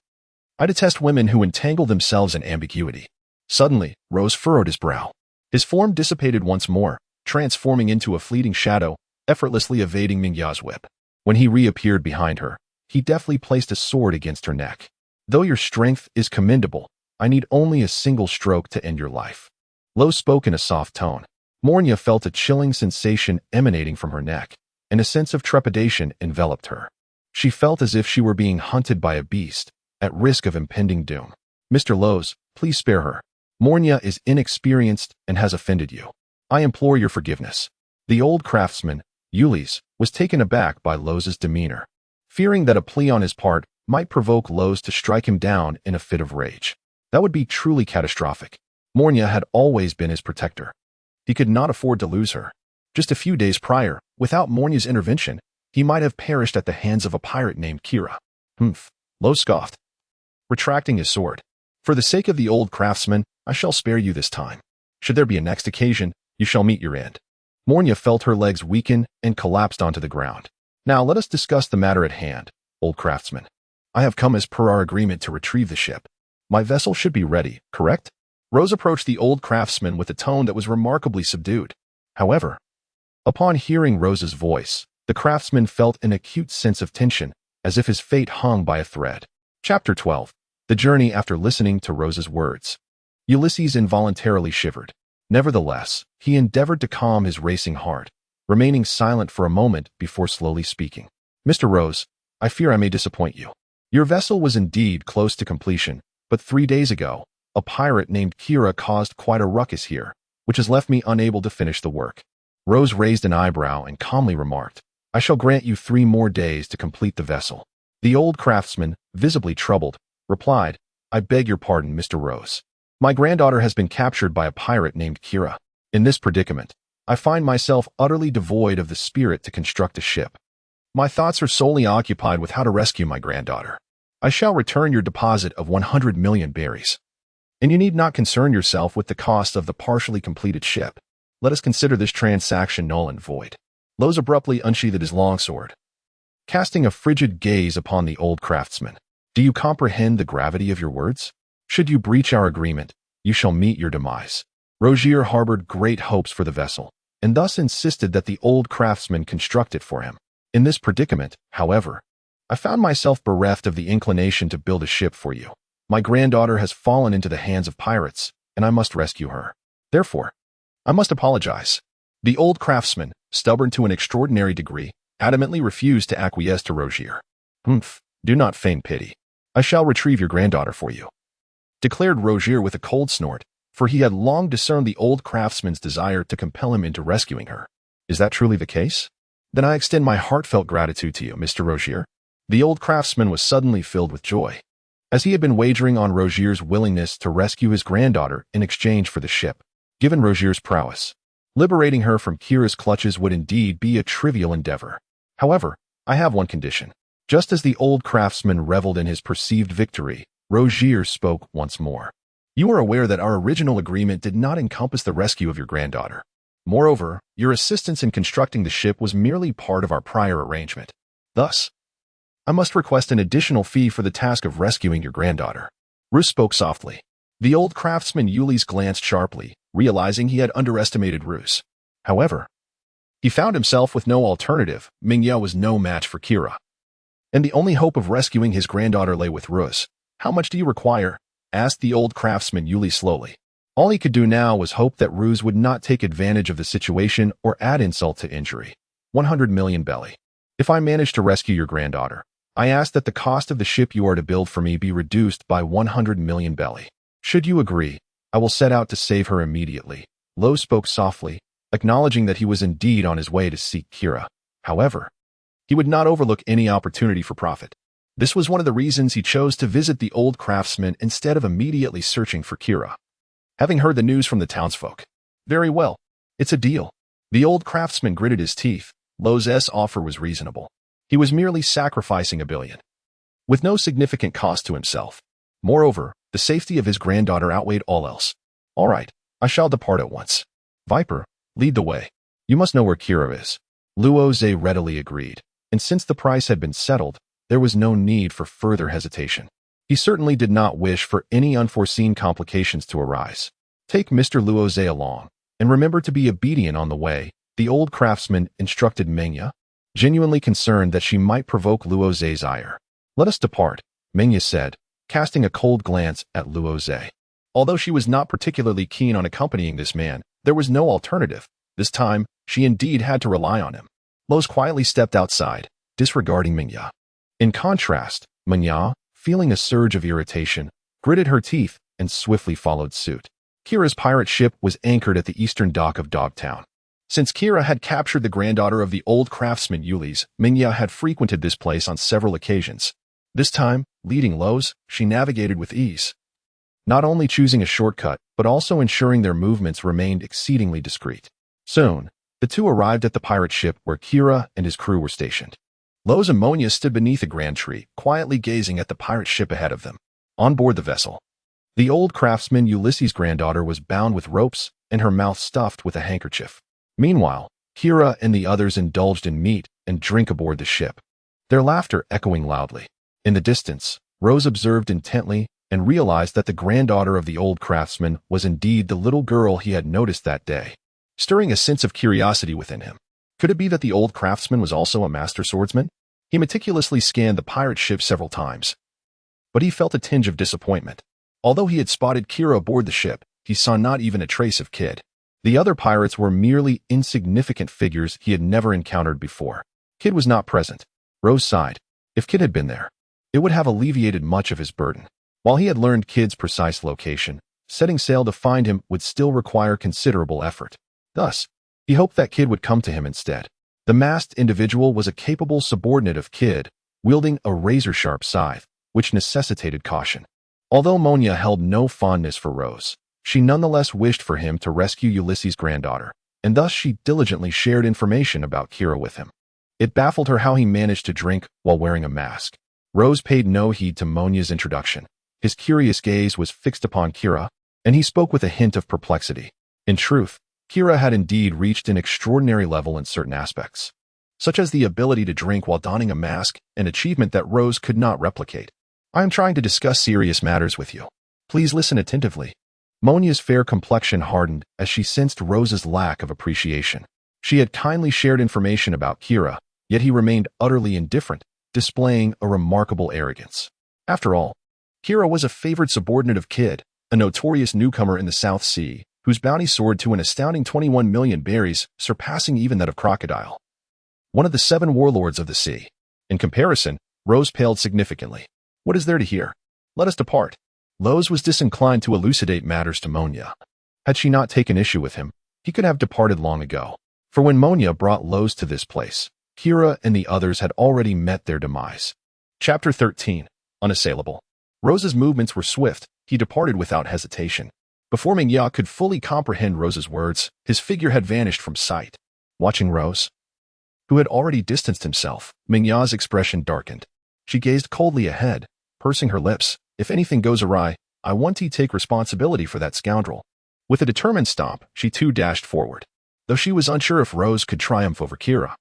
I detest women who entangle themselves in ambiguity. Suddenly, Rose furrowed his brow. His form dissipated once more, transforming into a fleeting shadow, effortlessly evading Mingya's whip. When he reappeared behind her, he deftly placed a sword against her neck. Though your strength is commendable, I need only a single stroke to end your life. Lo spoke in a soft tone. Monya felt a chilling sensation emanating from her neck, and a sense of trepidation enveloped her. She felt as if she were being hunted by a beast, at risk of impending doom. Mr. Lowe's, please spare her. Monya is inexperienced and has offended you. I implore your forgiveness. The old craftsman, Ulysses, was taken aback by Lowe's demeanor. Fearing that a plea on his part might provoke Lowe's to strike him down in a fit of rage. That would be truly catastrophic. Mornya had always been his protector. He could not afford to lose her. Just a few days prior, without Mornya's intervention, he might have perished at the hands of a pirate named Kira. Humph, Lowe scoffed, retracting his sword. For the sake of the old craftsman, I shall spare you this time. Should there be a next occasion, you shall meet your end. Mornya felt her legs weaken and collapsed onto the ground. Now let us discuss the matter at hand, old craftsman. I have come as per our agreement to retrieve the ship. My vessel should be ready, correct? Rose approached the old craftsman with a tone that was remarkably subdued. However, upon hearing Rose's voice, the craftsman felt an acute sense of tension, as if his fate hung by a thread. Chapter 12. The journey after listening to Rose's words. Ulysses involuntarily shivered. Nevertheless, he endeavored to calm his racing heart, remaining silent for a moment before slowly speaking. Mr. Rose, I fear I may disappoint you. Your vessel was indeed close to completion, but 3 days ago, a pirate named Kira caused quite a ruckus here, which has left me unable to finish the work. Rose raised an eyebrow and calmly remarked, I shall grant you 3 more days to complete the vessel. The old craftsman, visibly troubled, replied, I beg your pardon, Mr. Rose. My granddaughter has been captured by a pirate named Kira. In this predicament, I find myself utterly devoid of the spirit to construct a ship. My thoughts are solely occupied with how to rescue my granddaughter. I shall return your deposit of 100 million berries. And you need not concern yourself with the cost of the partially completed ship. Let us consider this transaction null and void. Lowe's abruptly unsheathed his longsword, casting a frigid gaze upon the old craftsman. Do you comprehend the gravity of your words? Should you breach our agreement, you shall meet your demise. Rozier harbored great hopes for the vessel, and thus insisted that the old craftsman construct it for him. In this predicament, however, I found myself bereft of the inclination to build a ship for you. My granddaughter has fallen into the hands of pirates, and I must rescue her. Therefore, I must apologize. The old craftsman, stubborn to an extraordinary degree, adamantly refused to acquiesce to Rozier. Humph, do not feign pity. I shall retrieve your granddaughter for you, declared Rozier with a cold snort, for he had long discerned the old craftsman's desire to compel him into rescuing her. Is that truly the case? Then I extend my heartfelt gratitude to you, Mr. Rozier. The old craftsman was suddenly filled with joy, as he had been wagering on Rozier's willingness to rescue his granddaughter in exchange for the ship. Given Rozier's prowess, liberating her from Kira's clutches would indeed be a trivial endeavor. However, I have one condition. Just as the old craftsman reveled in his perceived victory, Rozier spoke once more. You are aware that our original agreement did not encompass the rescue of your granddaughter. Moreover, your assistance in constructing the ship was merely part of our prior arrangement. Thus, I must request an additional fee for the task of rescuing your granddaughter. Rus spoke softly. The old craftsman Ulysses glanced sharply, realizing he had underestimated Rus. However, he found himself with no alternative. Mingya was no match for Kira, and the only hope of rescuing his granddaughter lay with Rus. How much do you require? Asked the old craftsman Ulysses slowly. All he could do now was hope that Ruse would not take advantage of the situation or add insult to injury. 100 million belly. If I manage to rescue your granddaughter, I ask that the cost of the ship you are to build for me be reduced by 100 million belly. Should you agree, I will set out to save her immediately. Lo spoke softly, acknowledging that he was indeed on his way to seek Kira. However, he would not overlook any opportunity for profit. This was one of the reasons he chose to visit the old craftsman instead of immediately searching for Kira. Having heard the news from the townsfolk. Very well, it's a deal. The old craftsman gritted his teeth. Lo's offer was reasonable. He was merely sacrificing 1 billion, with no significant cost to himself. Moreover, the safety of his granddaughter outweighed all else. All right, I shall depart at once. Viper, lead the way. You must know where Kira is. Luoze readily agreed, and since the price had been settled, there was no need for further hesitation. He certainly did not wish for any unforeseen complications to arise. Take Mr. Luoze along, and remember to be obedient on the way, the old craftsman instructed Mengya, genuinely concerned that she might provoke Luoze's ire. Let us depart, Mengya said, casting a cold glance at Luoze. Although she was not particularly keen on accompanying this man, there was no alternative. This time, she indeed had to rely on him. Lo's quietly stepped outside, disregarding Mengya. In contrast, Mengya, feeling a surge of irritation, gritted her teeth and swiftly followed suit. Kira's pirate ship was anchored at the eastern dock of Dogtown. Since Kira had captured the granddaughter of the old craftsman Ulysses, Mingya had frequented this place on several occasions. This time, leading Lowe's, she navigated with ease, not only choosing a shortcut, but also ensuring their movements remained exceedingly discreet. Soon, the two arrived at the pirate ship where Kira and his crew were stationed. Lowe's and Monya stood beneath a grand tree, quietly gazing at the pirate ship ahead of them. On board the vessel, the old craftsman Ulysses' granddaughter was bound with ropes and her mouth stuffed with a handkerchief. Meanwhile, Kira and the others indulged in meat and drink aboard the ship, their laughter echoing loudly. In the distance, Rose observed intently and realized that the granddaughter of the old craftsman was indeed the little girl he had noticed that day, stirring a sense of curiosity within him. Could it be that the old craftsman was also a master swordsman? He meticulously scanned the pirate ship several times, but he felt a tinge of disappointment. Although he had spotted Kira aboard the ship, he saw not even a trace of Kid. The other pirates were merely insignificant figures he had never encountered before. Kid was not present. Rose sighed. If Kid had been there, it would have alleviated much of his burden. While he had learned Kid's precise location, setting sail to find him would still require considerable effort. Thus, he hoped that Kid would come to him instead. The masked individual was a capable subordinate of Kid, wielding a razor-sharp scythe, which necessitated caution. Although Monya held no fondness for Rose, she nonetheless wished for him to rescue Ulysses' granddaughter, and thus she diligently shared information about Kira with him. It baffled her how he managed to drink while wearing a mask. Rose paid no heed to Monya's introduction. His curious gaze was fixed upon Kira, and he spoke with a hint of perplexity. In truth, Kira had indeed reached an extraordinary level in certain aspects, such as the ability to drink while donning a mask, an achievement that Rose could not replicate. I am trying to discuss serious matters with you. Please listen attentively. Monya's fair complexion hardened as she sensed Rose's lack of appreciation. She had kindly shared information about Kira, yet he remained utterly indifferent, displaying a remarkable arrogance. After all, Kira was a favored subordinate of Kid, a notorious newcomer in the South Sea, whose bounty soared to an astounding 21 million berries, surpassing even that of Crocodile, one of the 7 warlords of the sea. In comparison, Rose paled significantly. What is there to hear? Let us depart. Lowe's was disinclined to elucidate matters to Monya. Had she not taken issue with him, he could have departed long ago. For when Monya brought Lowe's to this place, Kira and the others had already met their demise. Chapter 13. Unassailable. Rose's movements were swift. He departed without hesitation. Before Mihawk could fully comprehend Rose's words, his figure had vanished from sight. Watching Rose, who had already distanced himself, Mihawk's expression darkened. She gazed coldly ahead, pursing her lips. If anything goes awry, I want to take responsibility for that scoundrel. With a determined stomp, she too dashed forward. Though she was unsure if Rose could triumph over Kira,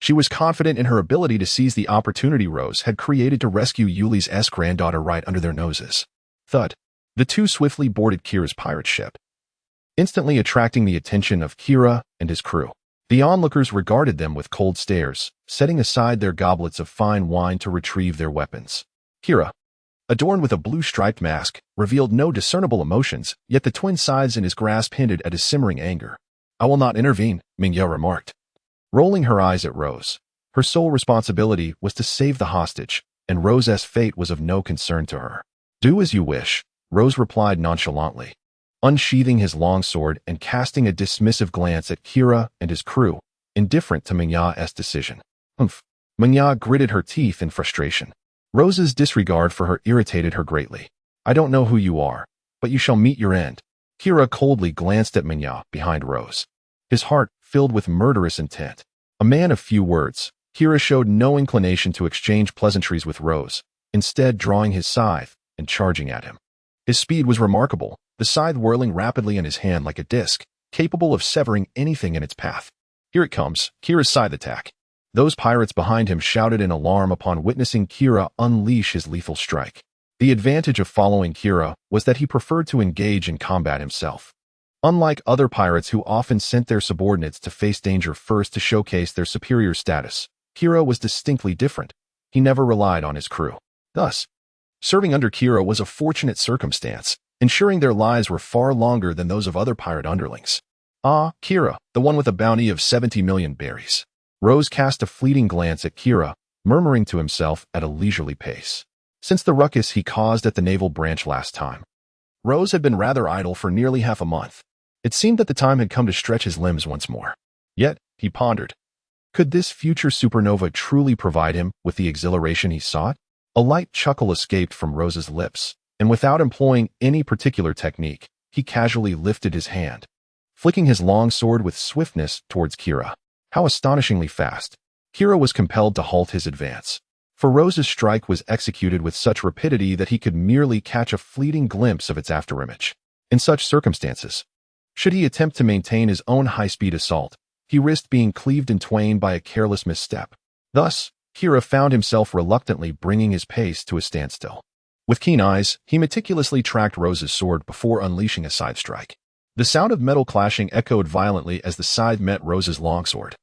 she was confident in her ability to seize the opportunity Rose had created to rescue Ulysses' granddaughter right under their noses. Thud. The two swiftly boarded Kira's pirate ship, instantly attracting the attention of Kira and his crew. The onlookers regarded them with cold stares, setting aside their goblets of fine wine to retrieve their weapons. Kira, adorned with a blue-striped mask, revealed no discernible emotions, yet the twin scythes in his grasp hinted at his simmering anger. I will not intervene, Mihawk remarked, rolling her eyes at Rose. Her sole responsibility was to save the hostage, and Rose's fate was of no concern to her. Do as you wish, Rose replied nonchalantly, unsheathing his long sword and casting a dismissive glance at Kira and his crew, indifferent to Mihawk's decision. Humph. Mihawk gritted her teeth in frustration. Rose's disregard for her irritated her greatly. I don't know who you are, but you shall meet your end. Kira coldly glanced at Mihawk behind Rose, his heart filled with murderous intent. A man of few words, Kira showed no inclination to exchange pleasantries with Rose, instead drawing his scythe and charging at him. His speed was remarkable, the scythe whirling rapidly in his hand like a disc, capable of severing anything in its path. Here it comes, Kira's scythe attack. Those pirates behind him shouted in alarm upon witnessing Kira unleash his lethal strike. The advantage of following Kira was that he preferred to engage in combat himself. Unlike other pirates who often sent their subordinates to face danger first to showcase their superior status, Kira was distinctly different. He never relied on his crew. Thus, serving under Kira was a fortunate circumstance, ensuring their lives were far longer than those of other pirate underlings. Ah, Kira, the one with a bounty of 70 million berries. Rose cast a fleeting glance at Kira, murmuring to himself at a leisurely pace. Since the ruckus he caused at the naval branch last time, Rose had been rather idle for nearly half a month. It seemed that the time had come to stretch his limbs once more. Yet, he pondered, could this future supernova truly provide him with the exhilaration he sought? A light chuckle escaped from Rose's lips, and without employing any particular technique, he casually lifted his hand, flicking his long sword with swiftness towards Kira. How astonishingly fast! Kira was compelled to halt his advance, for Rose's strike was executed with such rapidity that he could merely catch a fleeting glimpse of its afterimage. In such circumstances, should he attempt to maintain his own high-speed assault, he risked being cleaved in twain by a careless misstep. Thus, Kira found himself reluctantly bringing his pace to a standstill. With keen eyes, he meticulously tracked Rose's sword before unleashing a side strike. The sound of metal clashing echoed violently as the scythe met Rose's longsword.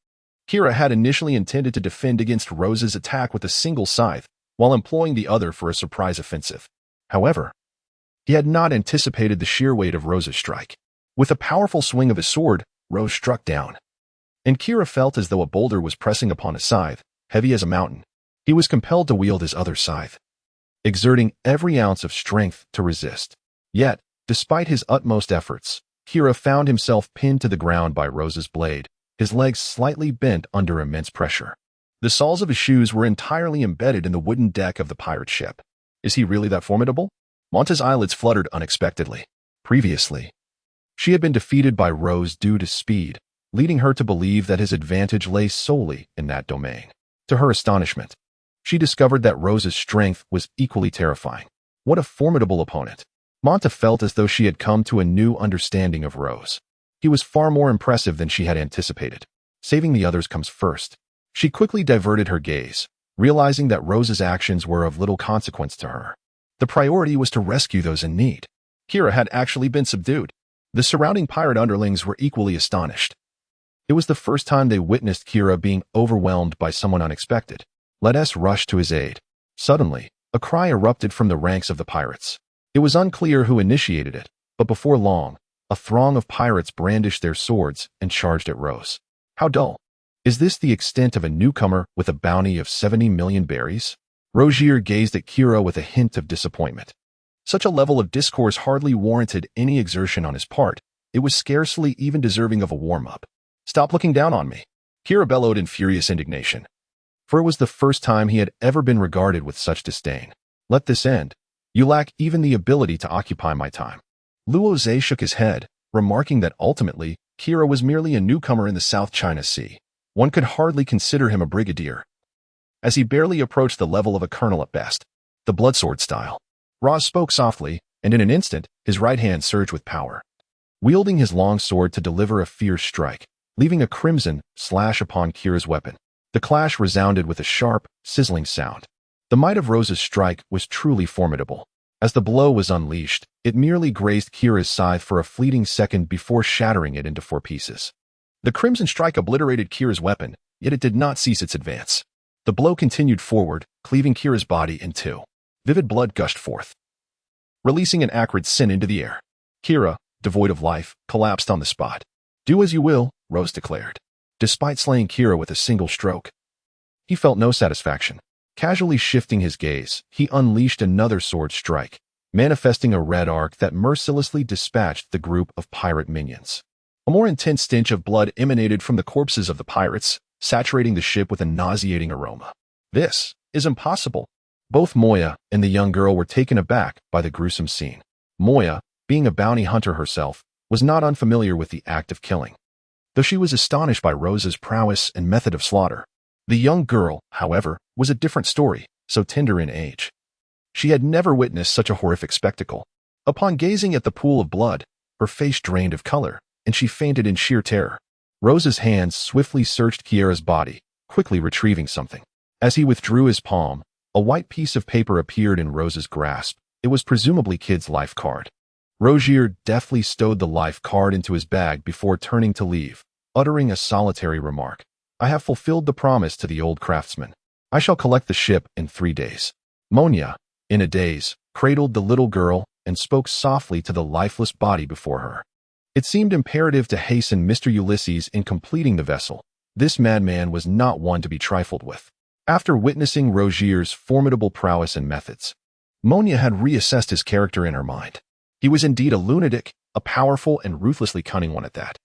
Kira had initially intended to defend against Rose's attack with a single scythe, while employing the other for a surprise offensive. However, he had not anticipated the sheer weight of Rose's strike. With a powerful swing of his sword, Rose struck down, and Kira felt as though a boulder was pressing upon his scythe, heavy as a mountain. He was compelled to wield his other scythe, exerting every ounce of strength to resist. Yet, despite his utmost efforts, Kira found himself pinned to the ground by Rose's blade, his legs slightly bent under immense pressure. The soles of his shoes were entirely embedded in the wooden deck of the pirate ship. Is he really that formidable? Monta's eyelids fluttered unexpectedly. Previously, she had been defeated by Rose due to speed, leading her to believe that his advantage lay solely in that domain. To her astonishment, she discovered that Rose's strength was equally terrifying. What a formidable opponent! Monta felt as though she had come to a new understanding of Rose. He was far more impressive than she had anticipated. Saving the others comes first. She quickly diverted her gaze, realizing that Rose's actions were of little consequence to her. The priority was to rescue those in need. Kira had actually been subdued. The surrounding pirate underlings were equally astonished. It was the first time they witnessed Kira being overwhelmed by someone unexpected. Let us rush to his aid. Suddenly, a cry erupted from the ranks of the pirates. It was unclear who initiated it, but before long, a throng of pirates brandished their swords and charged at Rose. How dull! Is this the extent of a newcomer with a bounty of 70 million berries? Rozier gazed at Kira with a hint of disappointment. Such a level of discourse hardly warranted any exertion on his part. It was scarcely even deserving of a warm-up. Stop looking down on me! Kira bellowed in furious indignation, for it was the first time he had ever been regarded with such disdain. Let this end. You lack even the ability to occupy my time. Luozé shook his head, remarking that ultimately, Kira was merely a newcomer in the South China Sea. One could hardly consider him a brigadier, as he barely approached the level of a colonel at best. The bloodsword style. Roz spoke softly, and in an instant, his right hand surged with power, wielding his long sword to deliver a fierce strike, leaving a crimson slash upon Kira's weapon. The clash resounded with a sharp, sizzling sound. The might of Rose's strike was truly formidable. As the blow was unleashed, it merely grazed Kira's scythe for a fleeting second before shattering it into 4 pieces. The crimson strike obliterated Kira's weapon, yet it did not cease its advance. The blow continued forward, cleaving Kira's body in 2. Vivid blood gushed forth, releasing an acrid sin into the air. Kira, devoid of life, collapsed on the spot. Do as you will, Rose declared. Despite slaying Kira with a single stroke, he felt no satisfaction. Casually shifting his gaze, he unleashed another sword strike, manifesting a red arc that mercilessly dispatched the group of pirate minions. A more intense stench of blood emanated from the corpses of the pirates, saturating the ship with a nauseating aroma. This is impossible. Both Moya and the young girl were taken aback by the gruesome scene. Moya, being a bounty hunter herself, was not unfamiliar with the act of killing, though she was astonished by Rose's prowess and method of slaughter. The young girl, however, was a different story, so tender in age. She had never witnessed such a horrific spectacle. Upon gazing at the pool of blood, her face drained of color, and she fainted in sheer terror. Rose's hands swiftly searched Kiera's body, quickly retrieving something. As he withdrew his palm, a white piece of paper appeared in Rose's grasp. It was presumably Kid's life card. Rozier deftly stowed the life card into his bag before turning to leave, uttering a solitary remark. I have fulfilled the promise to the old craftsman. I shall collect the ship in 3 days. Monya, in a daze, cradled the little girl and spoke softly to the lifeless body before her. It seemed imperative to hasten Mr. Ulysses in completing the vessel. This madman was not one to be trifled with. After witnessing Rozier's formidable prowess and methods, Monya had reassessed his character in her mind. He was indeed a lunatic, a powerful and ruthlessly cunning one at that.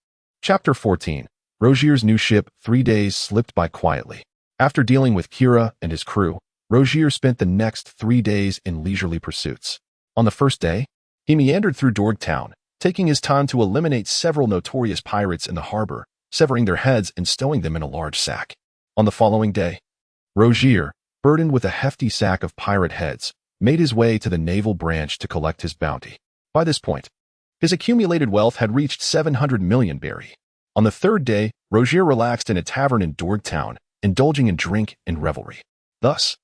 Chapter 14. Rozier's new ship. 3 days slipped by quietly. After dealing with Kira and his crew, Rozier spent the next 3 days in leisurely pursuits. On the first day, he meandered through Dorgtown, taking his time to eliminate several notorious pirates in the harbor, severing their heads and stowing them in a large sack. On the following day, Rozier, burdened with a hefty sack of pirate heads, made his way to the naval branch to collect his bounty. By this point, his accumulated wealth had reached 700 million berry. On the third day, Rozier relaxed in a tavern in Dorgtown, indulging in drink and revelry. Thus,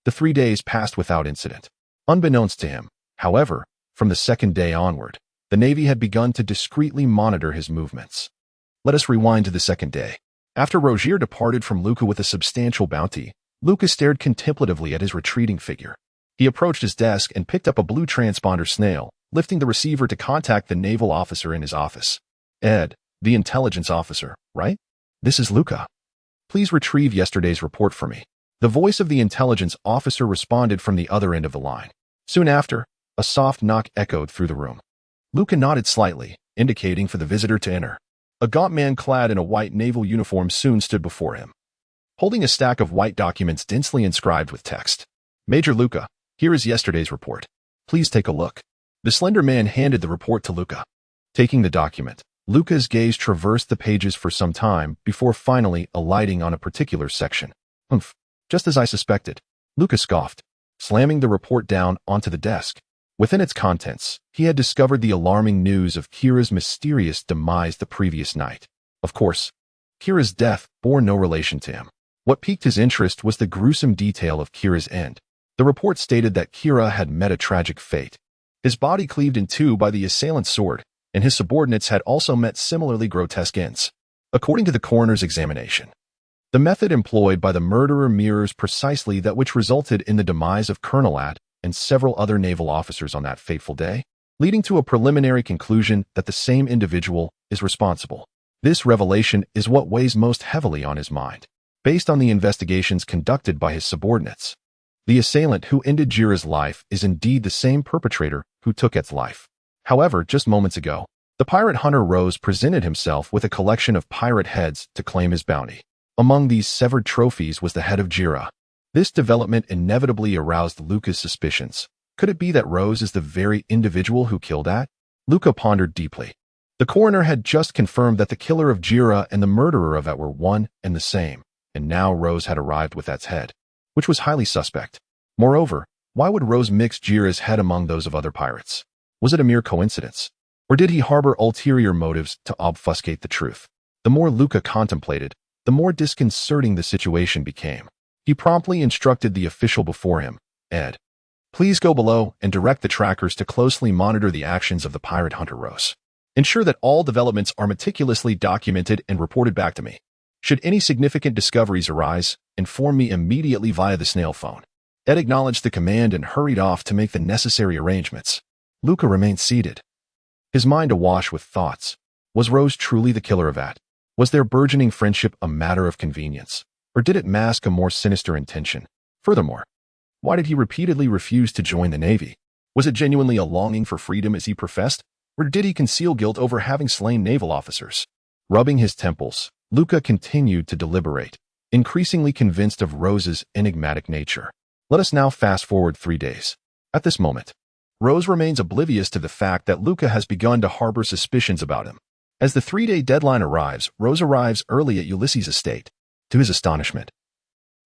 the 3 days passed without incident. Unbeknownst to him, however, from the second day onward, the Navy had begun to discreetly monitor his movements. Let us rewind to the second day. After Rozier departed from Luca with a substantial bounty, Luca stared contemplatively at his retreating figure. He approached his desk and picked up a blue transponder snail, lifting the receiver to contact the naval officer in his office. Ed, the intelligence officer, right? This is Luca. Please retrieve yesterday's report for me. The voice of the intelligence officer responded from the other end of the line. Soon after, a soft knock echoed through the room. Luca nodded slightly, indicating for the visitor to enter. A gaunt man clad in a white naval uniform soon stood before him, holding a stack of white documents densely inscribed with text. Major Luca, here is yesterday's report. Please take a look. The slender man handed the report to Luca. Taking the document, Luca's gaze traversed the pages for some time before finally alighting on a particular section. Humph. Just as I suspected, Luca scoffed, slamming the report down onto the desk. Within its contents, he had discovered the alarming news of Kira's mysterious demise the previous night. Of course, Kira's death bore no relation to him. What piqued his interest was the gruesome detail of Kira's end. The report stated that Kira had met a tragic fate. His body cleaved in two by the assailant's sword, and his subordinates had also met similarly grotesque ends. According to the coroner's examination, the method employed by the murderer mirrors precisely that which resulted in the demise of Colonel Ad and several other naval officers on that fateful day, leading to a preliminary conclusion that the same individual is responsible. This revelation is what weighs most heavily on his mind. Based on the investigations conducted by his subordinates, the assailant who ended Jira's life is indeed the same perpetrator who took Ed's life. However, just moments ago, the pirate hunter Rose presented himself with a collection of pirate heads to claim his bounty. Among these severed trophies was the head of Jira. This development inevitably aroused Luca's suspicions. Could it be that Rose is the very individual who killed Ad? Luca pondered deeply. The coroner had just confirmed that the killer of Jira and the murderer of Ad were one and the same, and now Rose had arrived with Ad's head, which was highly suspect. Moreover, why would Rose mix Jira's head among those of other pirates? Was it a mere coincidence? Or did he harbor ulterior motives to obfuscate the truth? The more Luca contemplated, the more disconcerting the situation became. He promptly instructed the official before him, Ed, please go below and direct the trackers to closely monitor the actions of the pirate hunter Rose. Ensure that all developments are meticulously documented and reported back to me. Should any significant discoveries arise, inform me immediately via the snail phone. Ed acknowledged the command and hurried off to make the necessary arrangements. Luca remained seated, his mind awash with thoughts. Was Rose truly the killer of Ad? Was their burgeoning friendship a matter of convenience, or did it mask a more sinister intention? Furthermore, why did he repeatedly refuse to join the Navy? Was it genuinely a longing for freedom as he professed, or did he conceal guilt over having slain naval officers? Rubbing his temples, Luca continued to deliberate, increasingly convinced of Rose's enigmatic nature. Let us now fast forward 3 days. At this moment, Rose remains oblivious to the fact that Luca has begun to harbor suspicions about him. As the 3-day deadline arrives, Rose arrives early at Ulysses' estate. To his astonishment,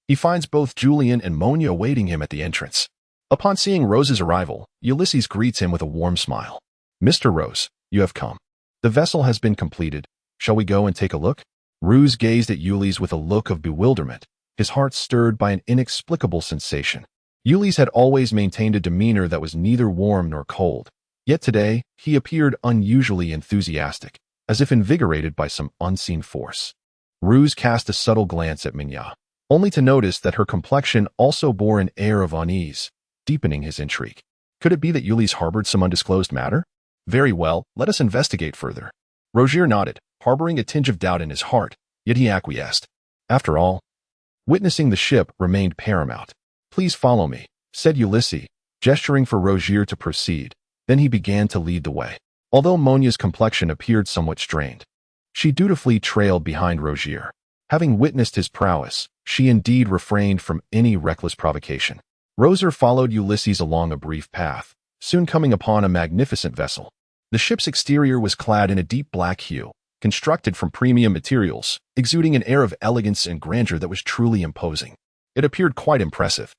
he finds both Julian and Monia awaiting him at the entrance. Upon seeing Rose's arrival, Ulysses greets him with a warm smile. Mr. Rose, you have come. The vessel has been completed. Shall we go and take a look? Rose gazed at Ulysses with a look of bewilderment, his heart stirred by an inexplicable sensation. Ulysses had always maintained a demeanor that was neither warm nor cold, yet today he appeared unusually enthusiastic, as if invigorated by some unseen force. Ruse cast a subtle glance at Minya, only to notice that her complexion also bore an air of unease, deepening his intrigue. Could it be that Ulysses harbored some undisclosed matter? Very well, let us investigate further. Rozier nodded, harboring a tinge of doubt in his heart, yet he acquiesced. After all, witnessing the ship remained paramount. Please follow me, said Ulysses, gesturing for Rozier to proceed. Then he began to lead the way. Although Monia's complexion appeared somewhat strained, she dutifully trailed behind Rozier. Having witnessed his prowess, she indeed refrained from any reckless provocation. Rozé followed Ulysses along a brief path, soon coming upon a magnificent vessel. The ship's exterior was clad in a deep black hue, constructed from premium materials, exuding an air of elegance and grandeur that was truly imposing. It appeared quite impressive.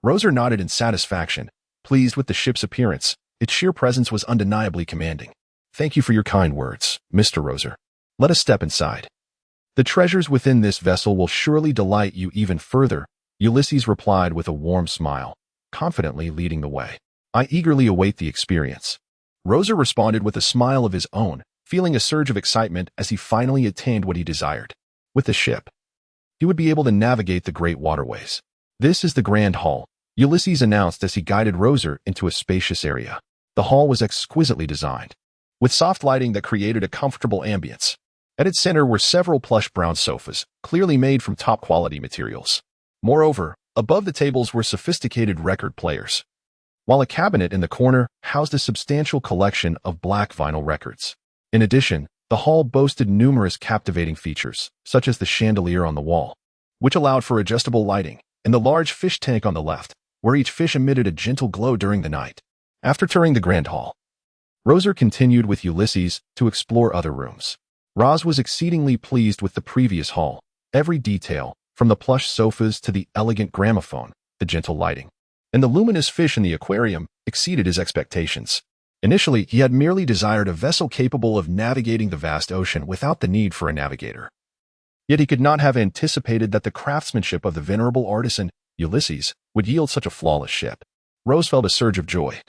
Rozé nodded in satisfaction, pleased with the ship's appearance. Its sheer presence was undeniably commanding. "Thank you for your kind words, Mr. Rozé. Let us step inside. The treasures within this vessel will surely delight you even further," Ulysses replied with a warm smile, confidently leading the way. "I eagerly await the experience." Rozé responded with a smile of his own, feeling a surge of excitement as he finally attained what he desired. With the ship, he would be able to navigate the great waterways. "This is the Grand Hall," Ulysses announced as he guided Rozé into a spacious area. The hall was exquisitely designed, with soft lighting that created a comfortable ambience. At its center were several plush brown sofas, clearly made from top-quality materials. Moreover, above the tables were sophisticated record players, while a cabinet in the corner housed a substantial collection of black vinyl records. In addition, the hall boasted numerous captivating features, such as the chandelier on the wall, which allowed for adjustable lighting, and the large fish tank on the left, where each fish emitted a gentle glow during the night. After touring the Grand Hall, Rozé continued with Ulysses to explore other rooms. Roz was exceedingly pleased with the previous hall. Every detail, from the plush sofas to the elegant gramophone, the gentle lighting, and the luminous fish in the aquarium, exceeded his expectations. Initially, he had merely desired a vessel capable of navigating the vast ocean without the need for a navigator. Yet he could not have anticipated that the craftsmanship of the venerable artisan, Ulysses, would yield such a flawless ship. Rozé felt a surge of joy.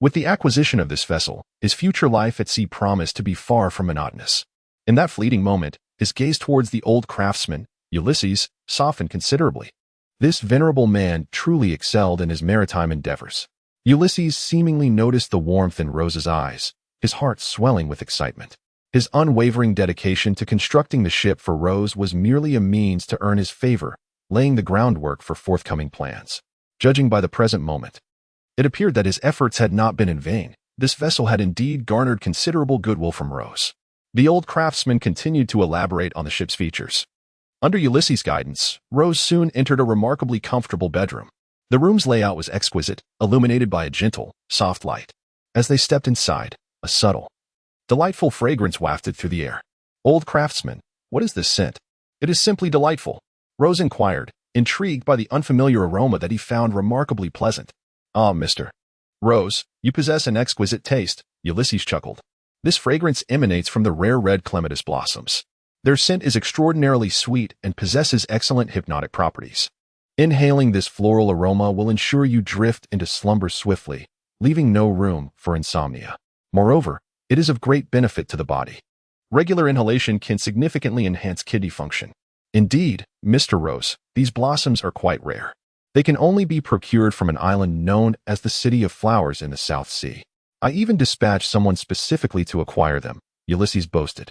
With the acquisition of this vessel, his future life at sea promised to be far from monotonous. In that fleeting moment, his gaze towards the old craftsman, Ulysses, softened considerably. This venerable man truly excelled in his maritime endeavors. Ulysses seemingly noticed the warmth in Rosé's eyes, his heart swelling with excitement. His unwavering dedication to constructing the ship for Rozé was merely a means to earn his favor, laying the groundwork for forthcoming plans. Judging by the present moment, it appeared that his efforts had not been in vain. This vessel had indeed garnered considerable goodwill from Rozé. The old craftsman continued to elaborate on the ship's features. Under Ulysses' guidance, Rozé soon entered a remarkably comfortable bedroom. The room's layout was exquisite, illuminated by a gentle, soft light. As they stepped inside, a subtle, delightful fragrance wafted through the air. "Old craftsman, what is this scent?" "It is simply delightful," Rozé inquired, intrigued by the unfamiliar aroma that he found remarkably pleasant. "Ah, Mr. Rozé, you possess an exquisite taste," Ulysses chuckled. "This fragrance emanates from the rare red clematis blossoms. Their scent is extraordinarily sweet and possesses excellent hypnotic properties. Inhaling this floral aroma will ensure you drift into slumber swiftly, leaving no room for insomnia. Moreover, it is of great benefit to the body. Regular inhalation can significantly enhance kidney function. Indeed, Mr. Rozé, these blossoms are quite rare. They can only be procured from an island known as the City of Flowers in the South Sea. I even dispatched someone specifically to acquire them," Ulysses boasted,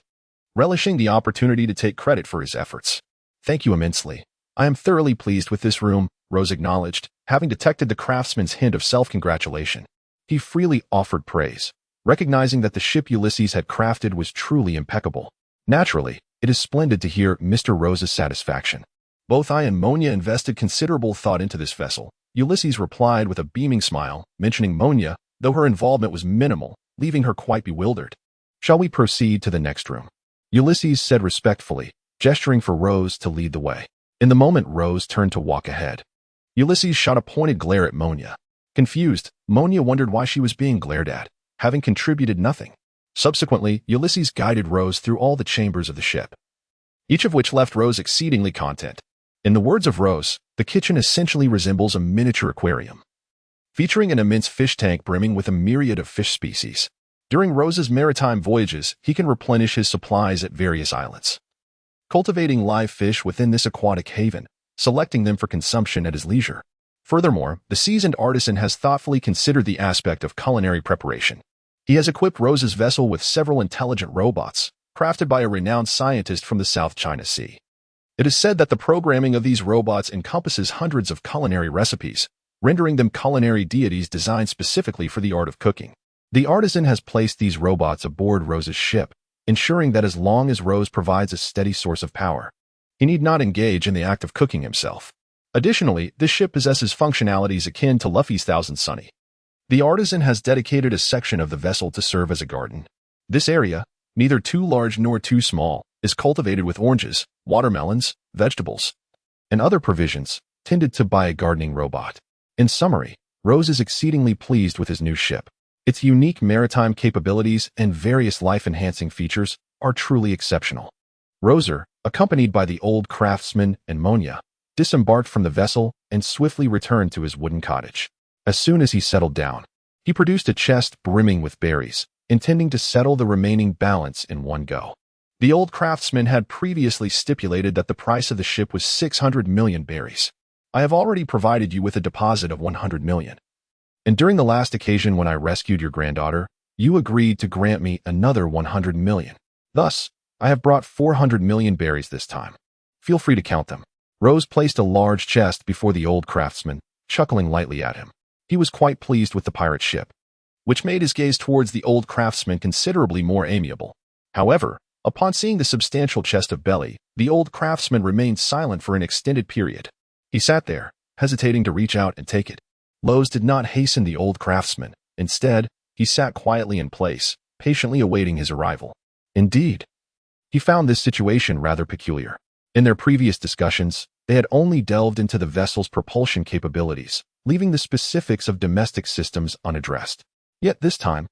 relishing the opportunity to take credit for his efforts. "Thank you immensely. I am thoroughly pleased with this room," Rozé acknowledged, having detected the craftsman's hint of self-congratulation. He freely offered praise, recognizing that the ship Ulysses had crafted was truly impeccable. "Naturally, it is splendid to hear Mr. Rosé's satisfaction. Both I and Monia invested considerable thought into this vessel," Ulysses replied with a beaming smile, mentioning Monia, though her involvement was minimal, leaving her quite bewildered. "Shall we proceed to the next room?" Ulysses said respectfully, gesturing for Rozé to lead the way. In the moment Rozé turned to walk ahead, Ulysses shot a pointed glare at Monia. Confused, Monia wondered why she was being glared at, having contributed nothing. Subsequently, Ulysses guided Rozé through all the chambers of the ship, each of which left Rozé exceedingly content. In the words of Rozé, the kitchen essentially resembles a miniature aquarium, featuring an immense fish tank brimming with a myriad of fish species. During Rosé's maritime voyages, he can replenish his supplies at various islands, cultivating live fish within this aquatic haven, selecting them for consumption at his leisure. Furthermore, the seasoned artisan has thoughtfully considered the aspect of culinary preparation. He has equipped Rosé's vessel with several intelligent robots, crafted by a renowned scientist from the South China Sea. It is said that the programming of these robots encompasses hundreds of culinary recipes, rendering them culinary deities designed specifically for the art of cooking. The artisan has placed these robots aboard Rosé's ship, ensuring that as long as Rozé provides a steady source of power, He need not engage in the act of cooking himself. Additionally, this ship possesses functionalities akin to Luffy's Thousand Sunny. The artisan has dedicated a section of the vessel to serve as a garden. This area, neither too large nor too small, is cultivated with oranges, watermelons, vegetables, and other provisions, tended to by a gardening robot. In summary, Rose is exceedingly pleased with his new ship. Its unique maritime capabilities and various life-enhancing features are truly exceptional. Roser, accompanied by the old craftsman and Monya, disembarked from the vessel and swiftly returned to his wooden cottage. As soon as he settled down, he produced a chest brimming with berries, intending to settle the remaining balance in one go. The old craftsman had previously stipulated that the price of the ship was 600 million berries. I have already provided you with a deposit of 100 million. And during the last occasion when I rescued your granddaughter, you agreed to grant me another 100 million. Thus, I have brought 400 million berries this time. Feel free to count them. Rose placed a large chest before the old craftsman, chuckling lightly at him. He was quite pleased with the pirate ship, which made his gaze towards the old craftsman considerably more amiable. However, upon seeing the substantial chest of belly, the old craftsman remained silent for an extended period. He sat there, hesitating to reach out and take it. Lowe's did not hasten the old craftsman. Instead, he sat quietly in place, patiently awaiting his arrival. Indeed, he found this situation rather peculiar. In their previous discussions, they had only delved into the vessel's propulsion capabilities, leaving the specifics of domestic systems unaddressed. Yet this time,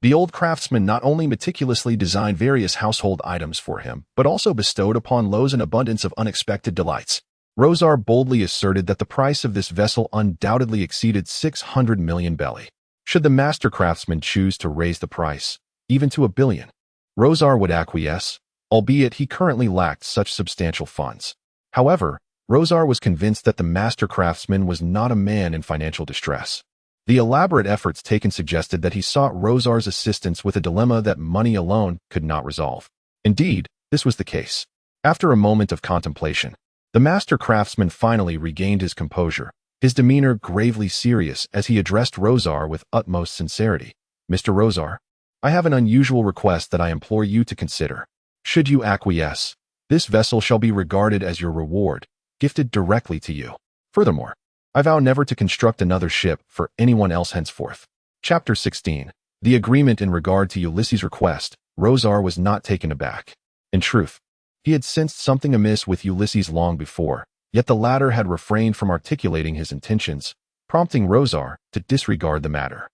the old craftsman not only meticulously designed various household items for him, but also bestowed upon Lowe's an abundance of unexpected delights. Rozar boldly asserted that the price of this vessel undoubtedly exceeded 600 million belly. Should the master craftsman choose to raise the price, even to 1 billion, Rozar would acquiesce, albeit he currently lacked such substantial funds. However, Rozar was convinced that the master craftsman was not a man in financial distress. The elaborate efforts taken suggested that he sought Rozar's assistance with a dilemma that money alone could not resolve. Indeed, this was the case. After a moment of contemplation, the master craftsman finally regained his composure, his demeanor gravely serious as he addressed Rozar with utmost sincerity. Mr. Rozar, I have an unusual request that I implore you to consider. Should you acquiesce, this vessel shall be regarded as your reward, gifted directly to you. Furthermore, I vow never to construct another ship for anyone else henceforth. Chapter 16. The agreement in regard to Ulysses' request. Rozar was not taken aback. In truth, he had sensed something amiss with Ulysses long before, yet the latter had refrained from articulating his intentions, prompting Rozar to disregard the matter.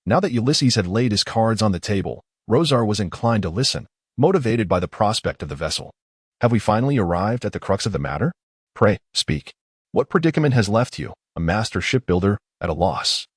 Now that Ulysses had laid his cards on the table, Rozar was inclined to listen, motivated by the prospect of the vessel. Have we finally arrived at the crux of the matter? Pray, speak. What predicament has left you, a master shipbuilder, at a loss?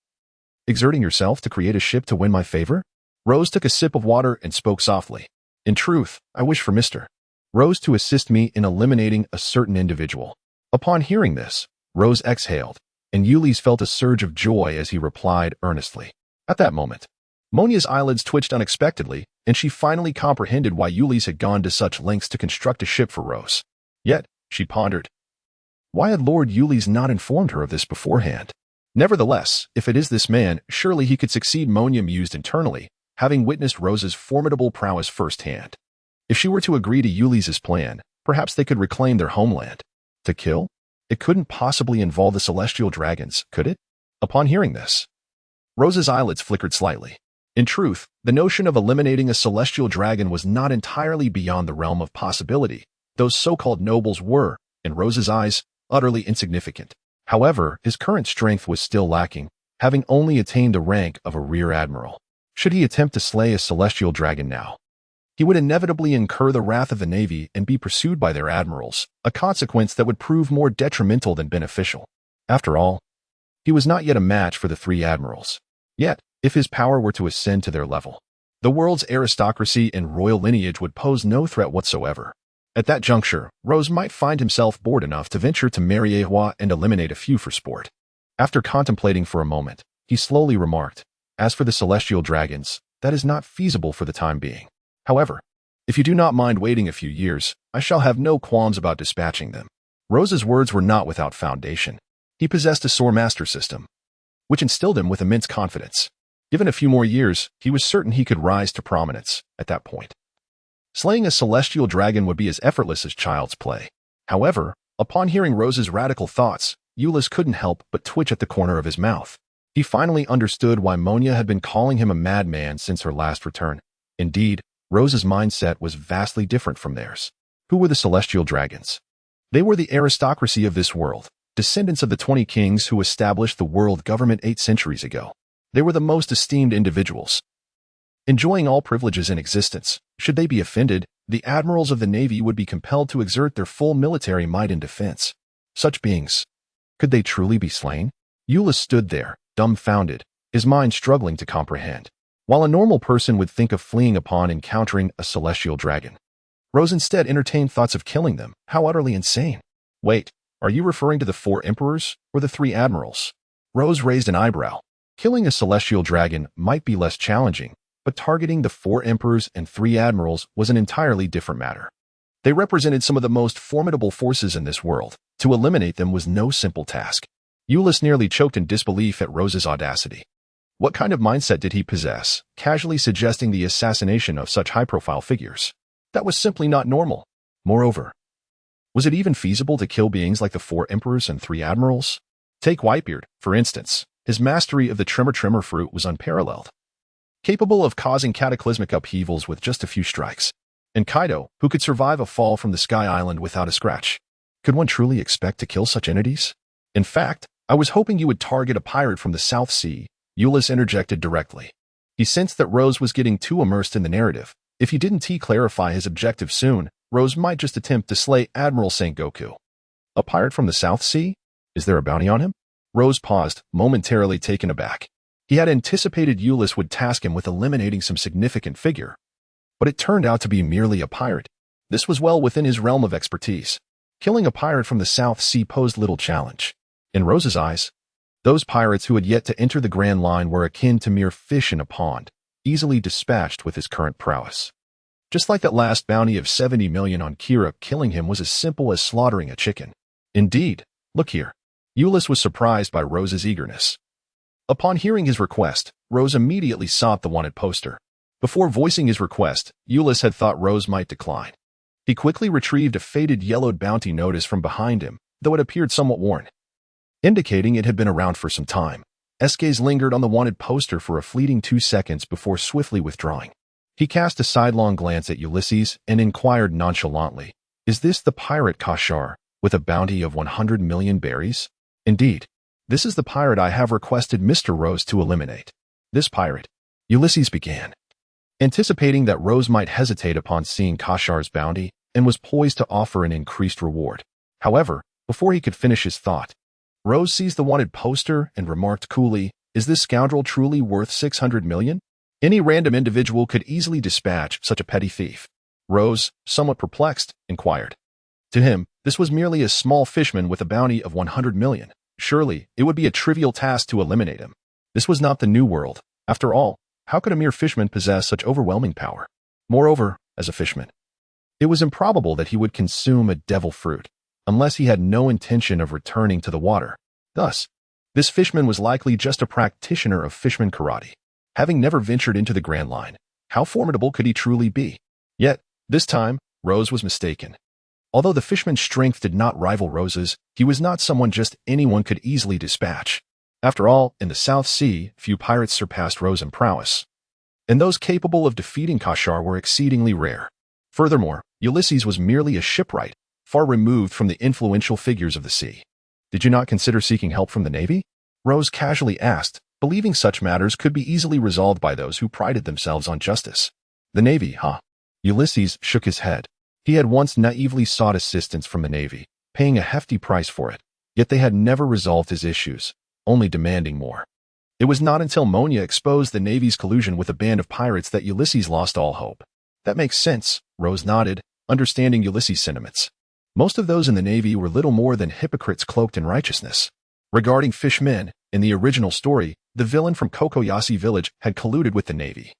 Exerting yourself to create a ship to win my favor? Rose took a sip of water and spoke softly. In truth, I wish for Mr. Rose to assist me in eliminating a certain individual. Upon hearing this, Rose exhaled, and Ulysses felt a surge of joy as he replied earnestly. At that moment, Monya's eyelids twitched unexpectedly, and she finally comprehended why Ulysses had gone to such lengths to construct a ship for Rose. Yet, she pondered, why had Lord Ulysses not informed her of this beforehand? Nevertheless, if it is this man, surely he could succeed, Monya mused internally, having witnessed Rose's formidable prowess firsthand. If she were to agree to Ulysses' plan, perhaps they could reclaim their homeland. To kill? It couldn't possibly involve the celestial dragons, could it? Upon hearing this, Rose's eyelids flickered slightly. In truth, the notion of eliminating a celestial dragon was not entirely beyond the realm of possibility. Those so-called nobles were, in Rose's eyes, utterly insignificant. However, his current strength was still lacking, having only attained the rank of a rear admiral. Should he attempt to slay a celestial dragon now, he would inevitably incur the wrath of the Navy and be pursued by their admirals, a consequence that would prove more detrimental than beneficial. After all, he was not yet a match for the 3 admirals. Yet, if his power were to ascend to their level, the world's aristocracy and royal lineage would pose no threat whatsoever. At that juncture, Rose might find himself bored enough to venture to marry Ehwa and eliminate a few for sport. After contemplating for a moment, he slowly remarked, as for the celestial dragons, that is not feasible for the time being. However, if you do not mind waiting a few years, I shall have no qualms about dispatching them. Rose's words were not without foundation. He possessed a sore master system, which instilled him with immense confidence. Given a few more years, he was certain he could rise to prominence at that point. Slaying a celestial dragon would be as effortless as child's play. However, upon hearing Rose's radical thoughts, Ulysses couldn't help but twitch at the corner of his mouth. He finally understood why Monia had been calling him a madman since her last return. Indeed, Rose's mindset was vastly different from theirs. Who were the celestial dragons? They were the aristocracy of this world, descendants of the 20 kings who established the world government 8 centuries ago. They were the most esteemed individuals, enjoying all privileges in existence. Should they be offended, the admirals of the navy would be compelled to exert their full military might in defense. Such beings, could they truly be slain? Ulysses stood there, dumbfounded, his mind struggling to comprehend. While a normal person would think of fleeing upon encountering a celestial dragon, Rose instead entertained thoughts of killing them. How utterly insane. Wait, are you referring to the 4 emperors or the 3 admirals? Rose raised an eyebrow. Killing a celestial dragon might be less challenging, but targeting the 4 emperors and 3 admirals was an entirely different matter. They represented some of the most formidable forces in this world. To eliminate them was no simple task. Ulysses nearly choked in disbelief at Rose's audacity. What kind of mindset did he possess, casually suggesting the assassination of such high-profile figures? That was simply not normal. Moreover, was it even feasible to kill beings like the 4 emperors and 3 admirals? Take Whitebeard, for instance. His mastery of the tremor fruit was unparalleled, capable of causing cataclysmic upheavals with just a few strikes. And Kaido, who could survive a fall from the Sky Island without a scratch. Could one truly expect to kill such entities? In fact, I was hoping you would target a pirate from the South Sea, Ulysses interjected directly. He sensed that Rose was getting too immersed in the narrative. If he didn't clarify his objective soon, Rose might just attempt to slay Admiral Sengoku. A pirate from the South Sea? Is there a bounty on him? Rose paused, momentarily taken aback. He had anticipated Ulysses would task him with eliminating some significant figure, but it turned out to be merely a pirate. This was well within his realm of expertise. Killing a pirate from the South Sea posed little challenge. In Rose's eyes, those pirates who had yet to enter the Grand Line were akin to mere fish in a pond, easily dispatched with his current prowess. Just like that last bounty of 70 million on Kira, killing him was as simple as slaughtering a chicken. Indeed, look here. Ulysses was surprised by Rose's eagerness. Upon hearing his request, Rose immediately sought the wanted poster. Before voicing his request, Ulysses had thought Rose might decline. He quickly retrieved a faded yellowed bounty notice from behind him, though it appeared somewhat worn, indicating it had been around for some time. S. gaze lingered on the wanted poster for a fleeting 2 seconds before swiftly withdrawing. He cast a sidelong glance at Ulysses and inquired nonchalantly, "Is this the pirate Kashar, with a bounty of 100 million berries?" "Indeed. This is the pirate I have requested Mr. Rose to eliminate." "This pirate," Ulysses began, anticipating that Rose might hesitate upon seeing Kashar's bounty and was poised to offer an increased reward. However, before he could finish his thought, Rose seized the wanted poster and remarked coolly, "Is this scoundrel truly worth 600 million? Any random individual could easily dispatch such a petty thief." Rose, somewhat perplexed, inquired. To him, this was merely a small fishman with a bounty of 100 million. Surely, it would be a trivial task to eliminate him. This was not the New World. After all, how could a mere fishman possess such overwhelming power? Moreover, as a fishman, it was improbable that he would consume a devil fruit, unless he had no intention of returning to the water. Thus, this fishman was likely just a practitioner of fishman karate. Having never ventured into the Grand Line, how formidable could he truly be? Yet, this time, Rose was mistaken. Although the fishman's strength did not rival Rose's, he was not someone just anyone could easily dispatch. After all, in the South Sea, few pirates surpassed Rose in prowess, and those capable of defeating Kashar were exceedingly rare. Furthermore, Ulysses was merely a shipwright, far removed from the influential figures of the sea. "Did you not consider seeking help from the Navy?" Rose casually asked, believing such matters could be easily resolved by those who prided themselves on justice. "The Navy, huh?" Ulysses shook his head. He had once naively sought assistance from the Navy, paying a hefty price for it, yet they had never resolved his issues, only demanding more. It was not until Monia exposed the Navy's collusion with a band of pirates that Ulysses lost all hope. "That makes sense," Rose nodded, understanding Ulysses' sentiments. Most of those in the Navy were little more than hypocrites cloaked in righteousness. Regarding fishmen, in the original story, the villain from Kokoyashi village had colluded with the Navy,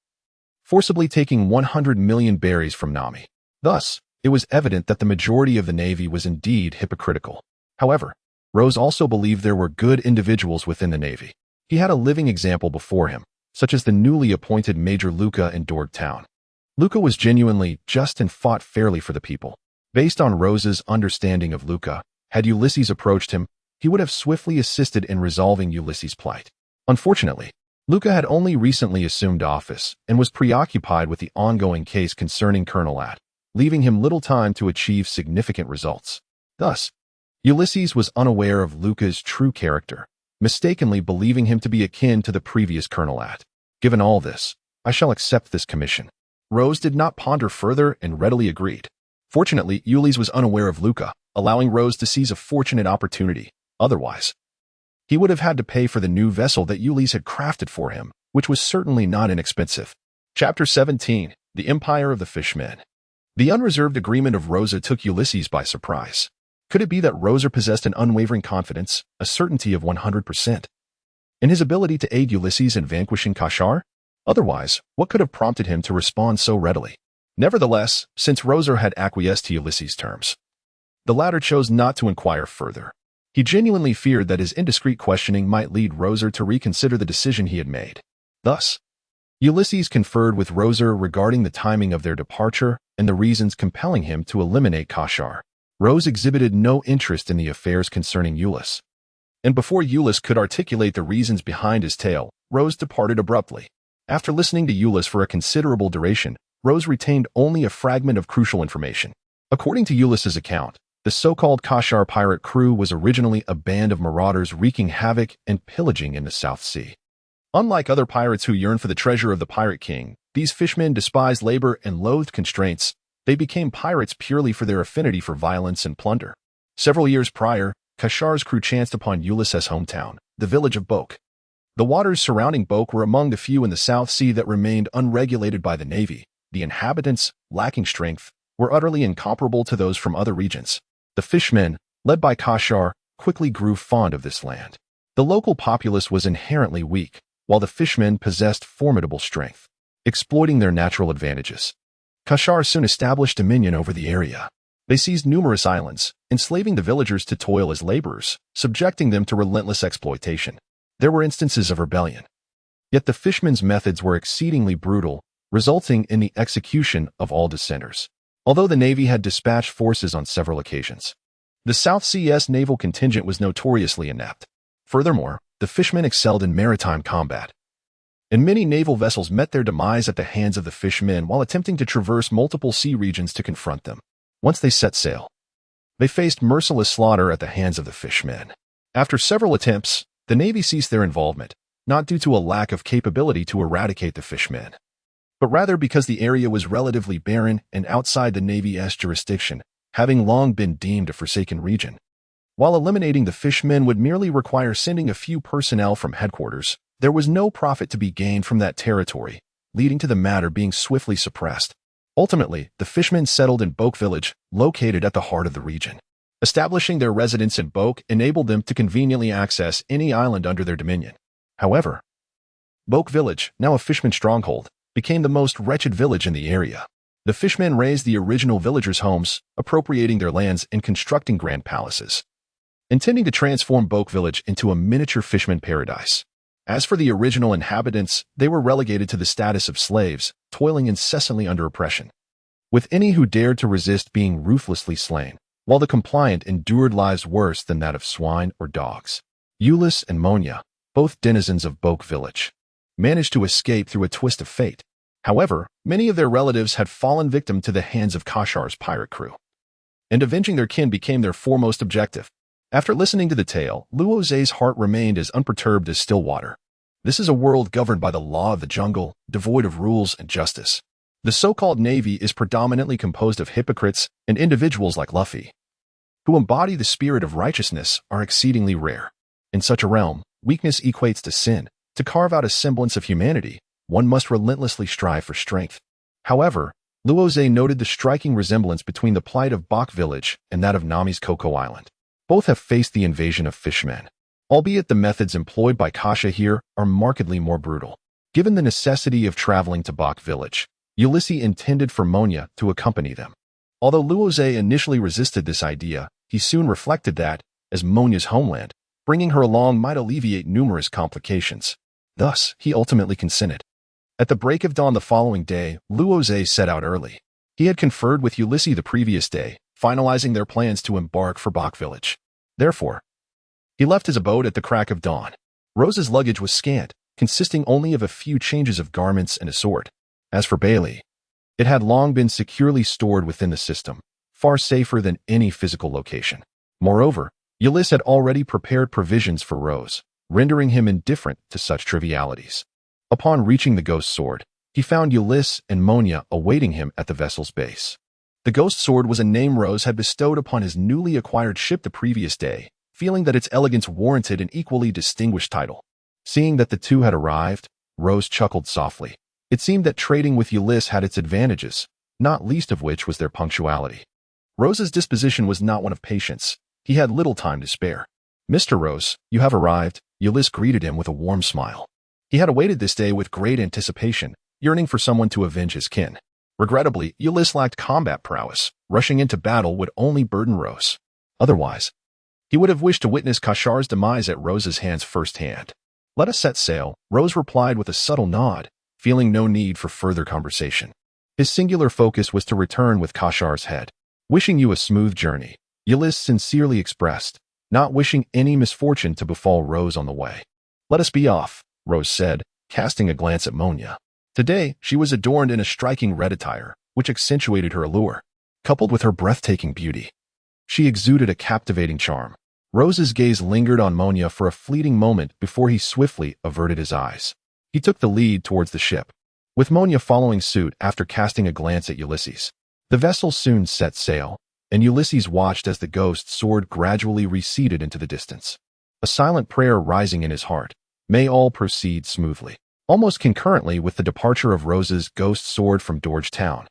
forcibly taking 100 million berries from Nami. Thus, it was evident that the majority of the Navy was indeed hypocritical. However, Rose also believed there were good individuals within the Navy. He had a living example before him, such as the newly appointed Major Luca in Dorg Town. Luca was genuinely just and fought fairly for the people. Based on Rose's understanding of Luca, had Ulysses approached him, he would have swiftly assisted in resolving Ulysses' plight. Unfortunately, Luca had only recently assumed office and was preoccupied with the ongoing case concerning Colonel At, leaving him little time to achieve significant results. Thus, Ulysses was unaware of Luca's true character, mistakenly believing him to be akin to the previous Colonel At. Given all this, I shall accept this commission. Rose did not ponder further and readily agreed. Fortunately, Ulysses was unaware of Luca, allowing Rose to seize a fortunate opportunity. Otherwise, he would have had to pay for the new vessel that Ulysses had crafted for him, which was certainly not inexpensive. Chapter 17. The Empire of the Fishmen. The unreserved agreement of Rosa took Ulysses by surprise. Could it be that Rosa possessed an unwavering confidence, a certainty of 100%, in his ability to aid Ulysses in vanquishing Kashar? Otherwise, what could have prompted him to respond so readily? Nevertheless, since Rosa had acquiesced to Ulysses' terms, the latter chose not to inquire further. He genuinely feared that his indiscreet questioning might lead Rosa to reconsider the decision he had made. Thus, Ulysses conferred with Rosa regarding the timing of their departure and the reasons compelling him to eliminate Kashar. Rose exhibited no interest in the affairs concerning Ulysses, and before Ulysses could articulate the reasons behind his tale, Rose departed abruptly. After listening to Ulysses for a considerable duration, Rose retained only a fragment of crucial information. According to Ulysses' account, the so-called Kashar pirate crew was originally a band of marauders wreaking havoc and pillaging in the South Sea. Unlike other pirates who yearned for the treasure of the Pirate King, these fishmen despised labor and loathed constraints. They became pirates purely for their affinity for violence and plunder. Several years prior, Kashar's crew chanced upon Ulysses' hometown, the village of Boke. The waters surrounding Boke were among the few in the South Sea that remained unregulated by the Navy. The inhabitants, lacking strength, were utterly incomparable to those from other regions. The fishmen, led by Kashar, quickly grew fond of this land. The local populace was inherently weak, while the fishmen possessed formidable strength. Exploiting their natural advantages, Kashar soon established dominion over the area. They seized numerous islands, enslaving the villagers to toil as laborers, subjecting them to relentless exploitation. There were instances of rebellion. Yet the fishmen's methods were exceedingly brutal, resulting in the execution of all dissenters. Although the Navy had dispatched forces on several occasions, the South Sea's naval contingent was notoriously inept. Furthermore, the fishmen excelled in maritime combat, and many naval vessels met their demise at the hands of the fishmen while attempting to traverse multiple sea regions to confront them. Once they set sail, they faced merciless slaughter at the hands of the fishmen. After several attempts, the Navy ceased their involvement, not due to a lack of capability to eradicate the fishmen, but rather because the area was relatively barren and outside the Navy's jurisdiction, having long been deemed a forsaken region. While eliminating the fishmen would merely require sending a few personnel from headquarters, there was no profit to be gained from that territory, leading to the matter being swiftly suppressed. Ultimately, the fishmen settled in Boke Village, located at the heart of the region. Establishing their residence in Boke enabled them to conveniently access any island under their dominion. However, Boke Village, now a fisherman's stronghold, became the most wretched village in the area. The fishmen razed the original villagers' homes, appropriating their lands and constructing grand palaces, intending to transform Boke Village into a miniature fisherman paradise. As for the original inhabitants, they were relegated to the status of slaves, toiling incessantly under oppression, with any who dared to resist being ruthlessly slain, while the compliant endured lives worse than that of swine or dogs. Ulysses and Monia, both denizens of Boke Village, managed to escape through a twist of fate. However, many of their relatives had fallen victim to the hands of Kashar's pirate crew, and avenging their kin became their foremost objective. After listening to the tale, Luoze's heart remained as unperturbed as still water. This is a world governed by the law of the jungle, devoid of rules and justice. The so-called Navy is predominantly composed of hypocrites, and individuals like Luffy, who embody the spirit of righteousness, are exceedingly rare. In such a realm, weakness equates to sin. To carve out a semblance of humanity, one must relentlessly strive for strength. However, Luoze noted the striking resemblance between the plight of Boke Village and that of Nami's Cocoa Island. Both have faced the invasion of fishmen, albeit the methods employed by Kasha here are markedly more brutal. Given the necessity of traveling to Boke Village, Ulysses intended for Monia to accompany them. Although Luoze initially resisted this idea, he soon reflected that, as Monia's homeland, bringing her along might alleviate numerous complications. Thus, he ultimately consented. At the break of dawn the following day, Luoze set out early. He had conferred with Ulysses the previous day, finalizing their plans to embark for Bach Village. Therefore, he left his abode at the crack of dawn. Rose's luggage was scant, consisting only of a few changes of garments and a sword. As for Bailey, it had long been securely stored within the system, far safer than any physical location. Moreover, Ulysses had already prepared provisions for Rose, rendering him indifferent to such trivialities. Upon reaching the ghost sword, he found Ulysses and Monia awaiting him at the vessel's base. The ghost sword was a name Rose had bestowed upon his newly acquired ship the previous day, feeling that its elegance warranted an equally distinguished title. Seeing that the two had arrived, Rose chuckled softly. It seemed that trading with Ulysses had its advantages, not least of which was their punctuality. Rose's disposition was not one of patience. He had little time to spare. "Mr. Rose, you have arrived," Ulysses greeted him with a warm smile. He had awaited this day with great anticipation, yearning for someone to avenge his kin. Regrettably, Ulysses lacked combat prowess. Rushing into battle would only burden Rose. Otherwise, he would have wished to witness Kashar's demise at Rose's hands firsthand. "Let us set sail," Rose replied with a subtle nod, feeling no need for further conversation. His singular focus was to return with Kashar's head. "Wishing you a smooth journey," Ulysses sincerely expressed, not wishing any misfortune to befall Rose on the way. "Let us be off," Rose said, casting a glance at Monia. Today, she was adorned in a striking red attire, which accentuated her allure. Coupled with her breathtaking beauty, she exuded a captivating charm. Rose's gaze lingered on Monia for a fleeting moment before he swiftly averted his eyes. He took the lead towards the ship, with Monia following suit after casting a glance at Ulysses. The vessel soon set sail, and Ulysses watched as the ghost sword gradually receded into the distance. A silent prayer rising in his heart. May all proceed smoothly. Almost concurrently with the departure of Rose's ghost sword from Dorge Town,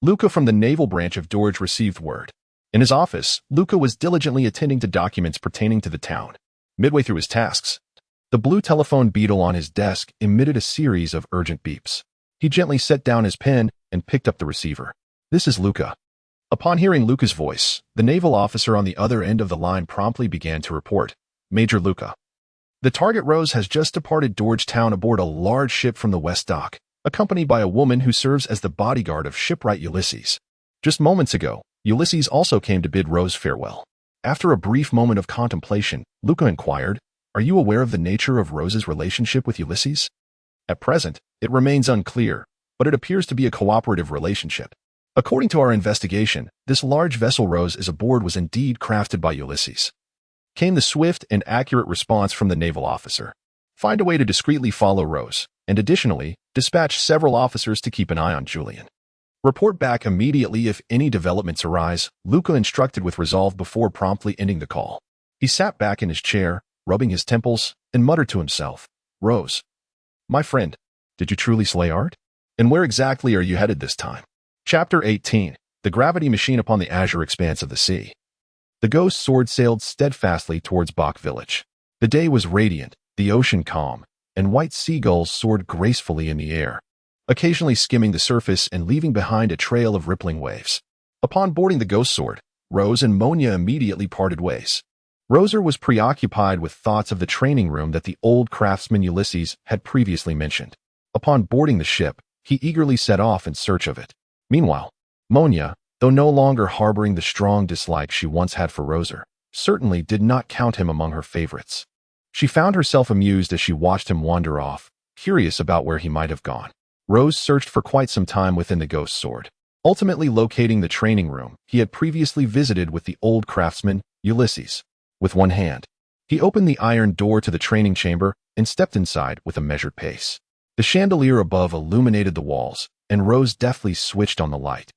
Luca from the naval branch of Dorge received word. In his office, Luca was diligently attending to documents pertaining to the town. Midway through his tasks, the blue telephone beetle on his desk emitted a series of urgent beeps. He gently set down his pen and picked up the receiver. "This is Luca." Upon hearing Luca's voice, the naval officer on the other end of the line promptly began to report. "Major Luca, the target Rose has just departed Dorge Town aboard a large ship from the West Dock, accompanied by a woman who serves as the bodyguard of shipwright Ulysses. Just moments ago, Ulysses also came to bid Rose farewell." After a brief moment of contemplation, Luca inquired, "Are you aware of the nature of Rose's relationship with Ulysses?" "At present, it remains unclear, but it appears to be a cooperative relationship. According to our investigation, this large vessel Rose is aboard was indeed crafted by Ulysses," came the swift and accurate response from the naval officer. "Find a way to discreetly follow Rose, and additionally, dispatch several officers to keep an eye on Julian. Report back immediately if any developments arise," Luca instructed with resolve before promptly ending the call. He sat back in his chair, rubbing his temples, and muttered to himself, "Rose, my friend, did you truly slay art? And where exactly are you headed this time?" Chapter 18. The Gravity Machine Upon the Azure Expanse of the Sea. The ghost sword sailed steadfastly towards Bach Village. The day was radiant, the ocean calm, and white seagulls soared gracefully in the air, occasionally skimming the surface and leaving behind a trail of rippling waves. Upon boarding the ghost sword, Rose and Monia immediately parted ways. Roser was preoccupied with thoughts of the training room that the old craftsman Ulysses had previously mentioned. Upon boarding the ship, he eagerly set off in search of it. Meanwhile, Monia, though no longer harboring the strong dislike she once had for Roser, certainly did not count him among her favorites. She found herself amused as she watched him wander off, curious about where he might have gone. Rose searched for quite some time within the ghost sword, ultimately locating the training room he had previously visited with the old craftsman, Ulysses. With one hand, he opened the iron door to the training chamber and stepped inside with a measured pace. The chandelier above illuminated the walls, and Rose deftly switched on the light,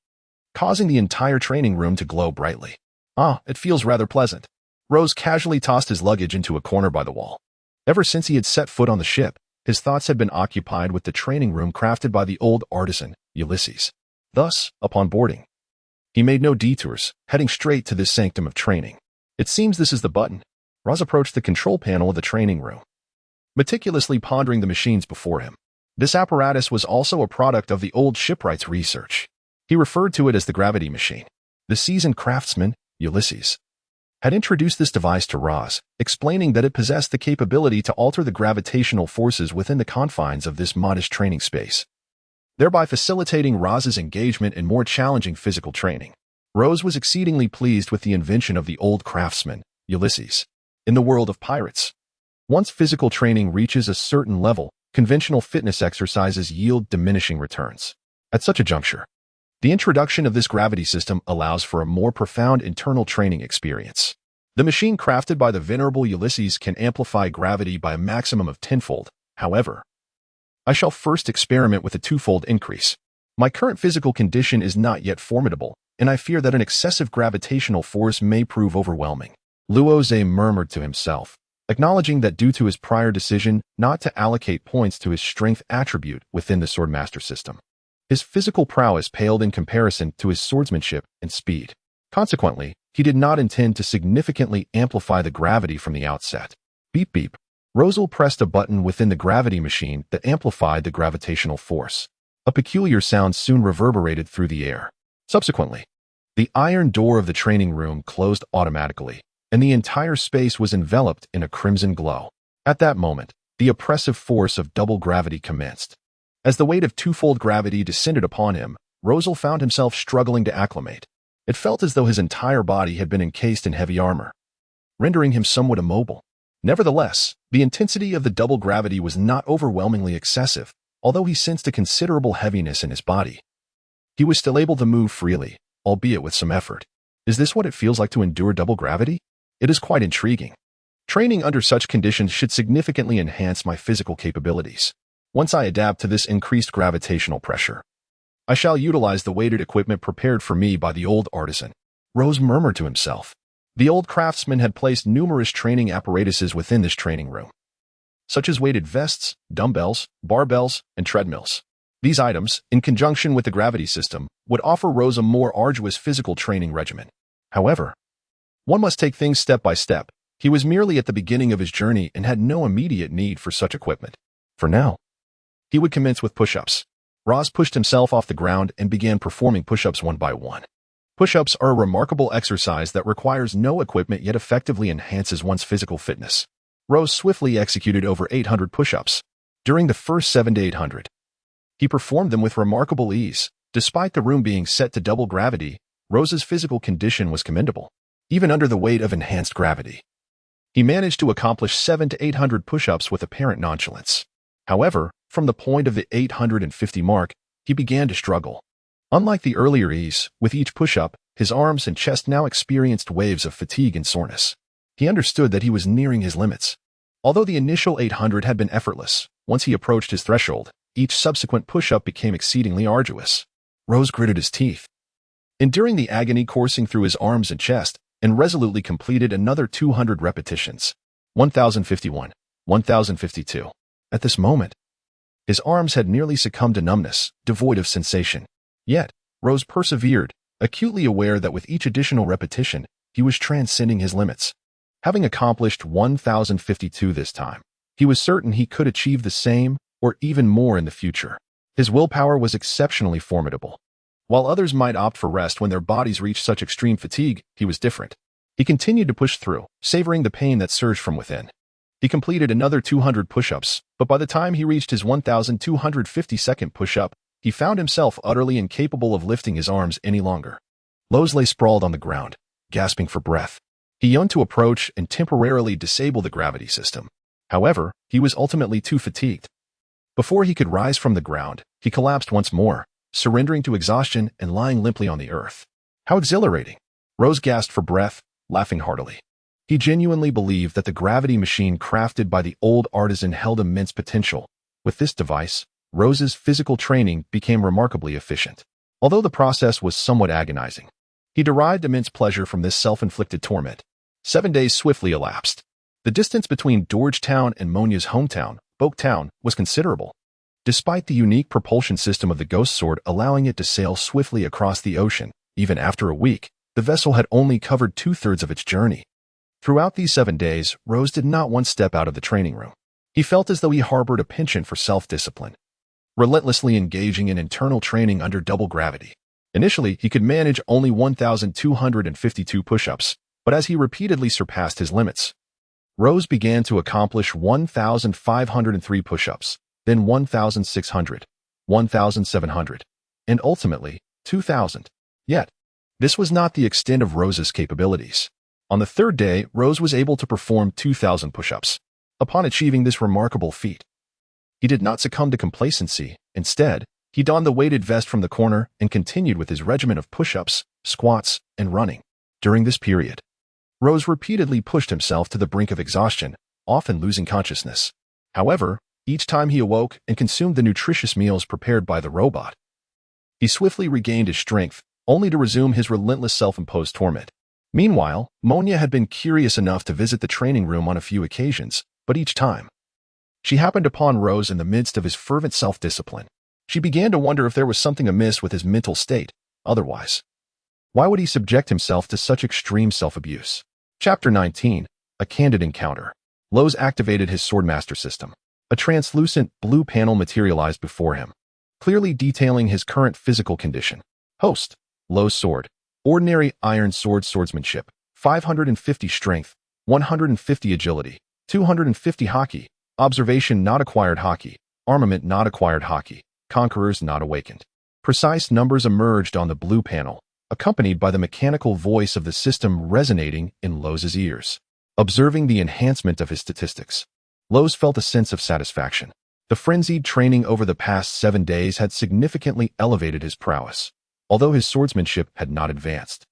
causing the entire training room to glow brightly. "Ah, it feels rather pleasant." Rose casually tossed his luggage into a corner by the wall. Ever since he had set foot on the ship, his thoughts had been occupied with the training room crafted by the old artisan, Ulysses. Thus, upon boarding, he made no detours, heading straight to this sanctum of training. "It seems this is the button." Roz approached the control panel of the training room, meticulously pondering the machines before him. This apparatus was also a product of the old shipwright's research. He referred to it as the gravity machine. The seasoned craftsman, Ulysses, had introduced this device to Roz, explaining that it possessed the capability to alter the gravitational forces within the confines of this modest training space, thereby facilitating Roz's engagement in more challenging physical training. Rose was exceedingly pleased with the invention of the old craftsman, Ulysses. In the world of pirates, once physical training reaches a certain level, conventional fitness exercises yield diminishing returns. At such a juncture, the introduction of this gravity system allows for a more profound internal training experience. The machine crafted by the venerable Ulysses can amplify gravity by a maximum of tenfold. However, I shall first experiment with a twofold increase. My current physical condition is not yet formidable, and I fear that an excessive gravitational force may prove overwhelming. Rozé murmured to himself, acknowledging that due to his prior decision not to allocate points to his strength attribute within the Swordmaster system, his physical prowess paled in comparison to his swordsmanship and speed. Consequently, he did not intend to significantly amplify the gravity from the outset. Beep beep. Rozé pressed a button within the gravity machine that amplified the gravitational force. A peculiar sound soon reverberated through the air. Subsequently, the iron door of the training room closed automatically, and the entire space was enveloped in a crimson glow. At that moment, the oppressive force of double gravity commenced. As the weight of twofold gravity descended upon him, Rozé found himself struggling to acclimate. It felt as though his entire body had been encased in heavy armor, rendering him somewhat immobile. Nevertheless, the intensity of the double gravity was not overwhelmingly excessive, although he sensed a considerable heaviness in his body. He was still able to move freely, albeit with some effort. Is this what it feels like to endure double gravity? It is quite intriguing. Training under such conditions should significantly enhance my physical capabilities. Once I adapt to this increased gravitational pressure, I shall utilize the weighted equipment prepared for me by the old artisan. Rozé murmured to himself. The old craftsman had placed numerous training apparatuses within this training room, such as weighted vests, dumbbells, barbells, and treadmills. These items, in conjunction with the gravity system, would offer Rozé a more arduous physical training regimen. However, one must take things step by step. He was merely at the beginning of his journey and had no immediate need for such equipment. For now, he would commence with push-ups. Rozé pushed himself off the ground and began performing push-ups one by one. Push-ups are a remarkable exercise that requires no equipment yet effectively enhances one's physical fitness. Rozé swiftly executed over 800 push-ups. During the first 7 to 800, he performed them with remarkable ease. Despite the room being set to double gravity, Rosé's physical condition was commendable. Even under the weight of enhanced gravity, he managed to accomplish 7 to 800 push-ups with apparent nonchalance. However, from the point of the 850 mark, he began to struggle. Unlike the earlier ease, with each push-up, his arms and chest now experienced waves of fatigue and soreness. He understood that he was nearing his limits. Although the initial 800 had been effortless, once he approached his threshold, each subsequent push-up became exceedingly arduous. Rozé gritted his teeth, enduring the agony coursing through his arms and chest, and resolutely completed another 200 repetitions. 1051, 1052. At this moment, his arms had nearly succumbed to numbness, devoid of sensation. Yet, Rozé persevered, acutely aware that with each additional repetition, he was transcending his limits. Having accomplished 1052 this time, he was certain he could achieve the same, or even more in the future. His willpower was exceptionally formidable. While others might opt for rest when their bodies reached such extreme fatigue, he was different. He continued to push through, savoring the pain that surged from within. He completed another 200 push-ups, but by the time he reached his 1252nd push-up, he found himself utterly incapable of lifting his arms any longer. Rozé lay sprawled on the ground, gasping for breath. He yearned to approach and temporarily disable the gravity system. However, he was ultimately too fatigued. Before he could rise from the ground, he collapsed once more, surrendering to exhaustion and lying limply on the earth. How exhilarating! Rozé gasped for breath, laughing heartily. He genuinely believed that the gravity machine crafted by the old artisan held immense potential. With this device, Rosé's physical training became remarkably efficient. Although the process was somewhat agonizing, he derived immense pleasure from this self-inflicted torment. 7 days swiftly elapsed. The distance between Georgetown and Monya's hometown, Boaktown, was considerable. Despite the unique propulsion system of the Ghost Sword allowing it to sail swiftly across the ocean, even after a week, the vessel had only covered 2/3 of its journey. Throughout these 7 days, Rozé did not once step out of the training room. He felt as though he harbored a penchant for self-discipline, relentlessly engaging in internal training under double gravity. Initially, he could manage only 1252 push-ups, but as he repeatedly surpassed his limits, Rozé began to accomplish 1503 push-ups, then 1600, 1700, and ultimately 2000. Yet, This was not the extent of Rose's capabilities. On the third day, Rose was able to perform 2,000 push-ups. Upon achieving this remarkable feat, he did not succumb to complacency. Instead, he donned the weighted vest from the corner and continued with his regimen of push-ups, squats, and running. During this period, Rose repeatedly pushed himself to the brink of exhaustion, often losing consciousness. However, each time he awoke and consumed the nutritious meals prepared by the robot, he swiftly regained his strength, only to resume his relentless self-imposed torment. Meanwhile, Monya had been curious enough to visit the training room on a few occasions, but each time, she happened upon Rose in the midst of his fervent self-discipline. She began to wonder if there was something amiss with his mental state. Otherwise, why would he subject himself to such extreme self-abuse? Chapter 19. A Candid Encounter. Rose activated his Swordmaster system. A translucent blue panel materialized before him, clearly detailing his current physical condition. Host: Rose sword. Ordinary iron sword swordsmanship. 550 strength, 150 agility, 250 hockey. Observation not acquired hockey. Armament not acquired hockey. Conquerors not awakened. Precise numbers emerged on the blue panel, accompanied by the mechanical voice of the system resonating in Rose's ears. Observing the enhancement of his statistics, Rose felt a sense of satisfaction. The frenzied training over the past 7 days had significantly elevated his prowess, although his swordsmanship had not advanced.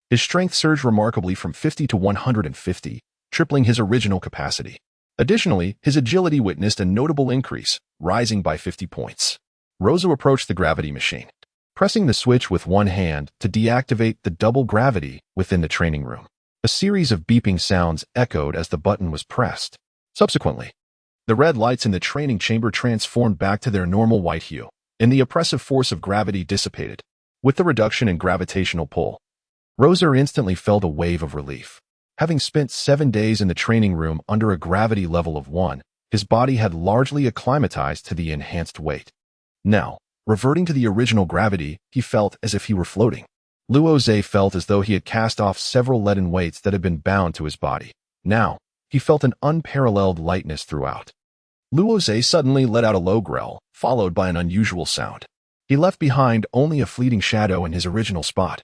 His strength surged remarkably from 50 to 150, tripling his original capacity. Additionally, his agility witnessed a notable increase, rising by 50 points. Rose approached the gravity machine, pressing the switch with one hand to deactivate the double gravity within the training room. A series of beeping sounds echoed as the button was pressed. Subsequently, the red lights in the training chamber transformed back to their normal white hue, and the oppressive force of gravity dissipated. With the reduction in gravitational pull, Rose instantly felt a wave of relief. Having spent 7 days in the training room under a gravity level of 1, his body had largely acclimatized to the enhanced weight. Now, reverting to the original gravity, he felt as if he were floating. Rozé felt as though he had cast off several leaden weights that had been bound to his body. Now, he felt an unparalleled lightness throughout. Rozé suddenly let out a low growl, followed by an unusual sound. He left behind only a fleeting shadow in his original spot,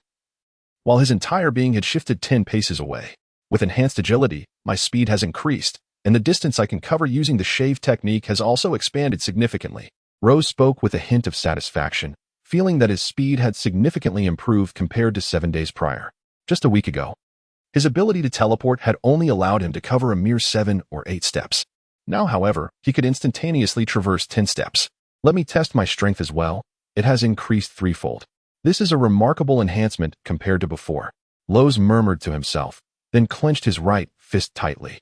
while his entire being had shifted 10 paces away. With enhanced agility, my speed has increased, and the distance I can cover using the shave technique has also expanded significantly. Rose spoke with a hint of satisfaction, feeling that his speed had significantly improved compared to 7 days prior. Just a week ago, his ability to teleport had only allowed him to cover a mere 7 or 8 steps. Now, however, he could instantaneously traverse 10 steps. Let me test my strength as well. It has increased threefold. This is a remarkable enhancement compared to before. Rose murmured to himself, then clenched his right fist tightly,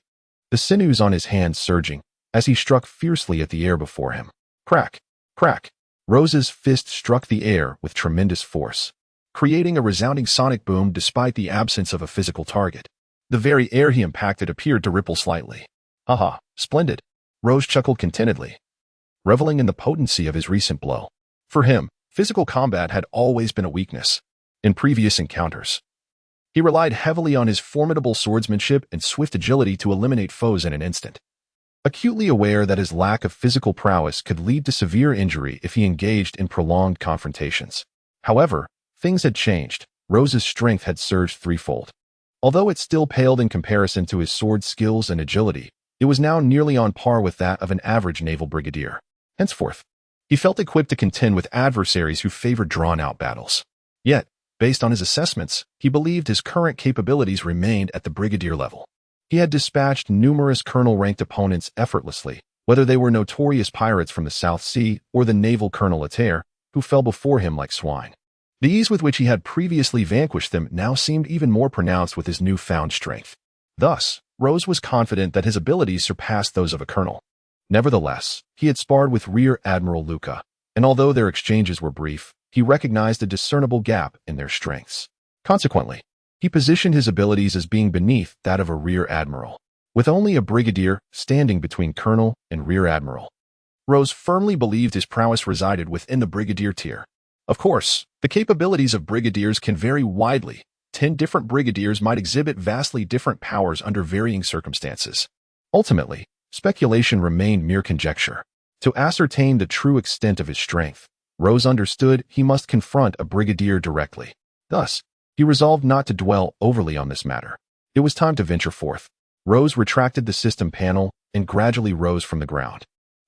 the sinews on his hands surging as he struck fiercely at the air before him. Crack, crack. Rose's fist struck the air with tremendous force, creating a resounding sonic boom despite the absence of a physical target. The very air he impacted appeared to ripple slightly. Haha, splendid. Rose chuckled contentedly, reveling in the potency of his recent blow. For him, physical combat had always been a weakness. In previous encounters, he relied heavily on his formidable swordsmanship and swift agility to eliminate foes in an instant. Acutely aware that his lack of physical prowess could lead to severe injury if he engaged in prolonged confrontations. However, things had changed. Rose's strength had surged threefold. Although it still paled in comparison to his sword skills and agility, it was now nearly on par with that of an average naval brigadier. Henceforth, he felt equipped to contend with adversaries who favored drawn-out battles. Yet, based on his assessments, he believed his current capabilities remained at the brigadier level. He had dispatched numerous colonel-ranked opponents effortlessly, whether they were notorious pirates from the South Sea or the naval colonel Later, who fell before him like swine. The ease with which he had previously vanquished them now seemed even more pronounced with his newfound strength. Thus, Rose was confident that his abilities surpassed those of a colonel. Nevertheless, he had sparred with Rear Admiral Luca, and although their exchanges were brief, he recognized a discernible gap in their strengths. Consequently, he positioned his abilities as being beneath that of a Rear Admiral, with only a brigadier standing between colonel and Rear Admiral. Rose firmly believed his prowess resided within the brigadier tier. Of course, the capabilities of brigadiers can vary widely. 10 different brigadiers might exhibit vastly different powers under varying circumstances. Ultimately, speculation remained mere conjecture. To ascertain the true extent of his strength, Rose understood he must confront a brigadier directly. Thus, He resolved not to dwell overly on this matter. It was time to venture forth. Rose retracted the system panel and gradually rose from the ground.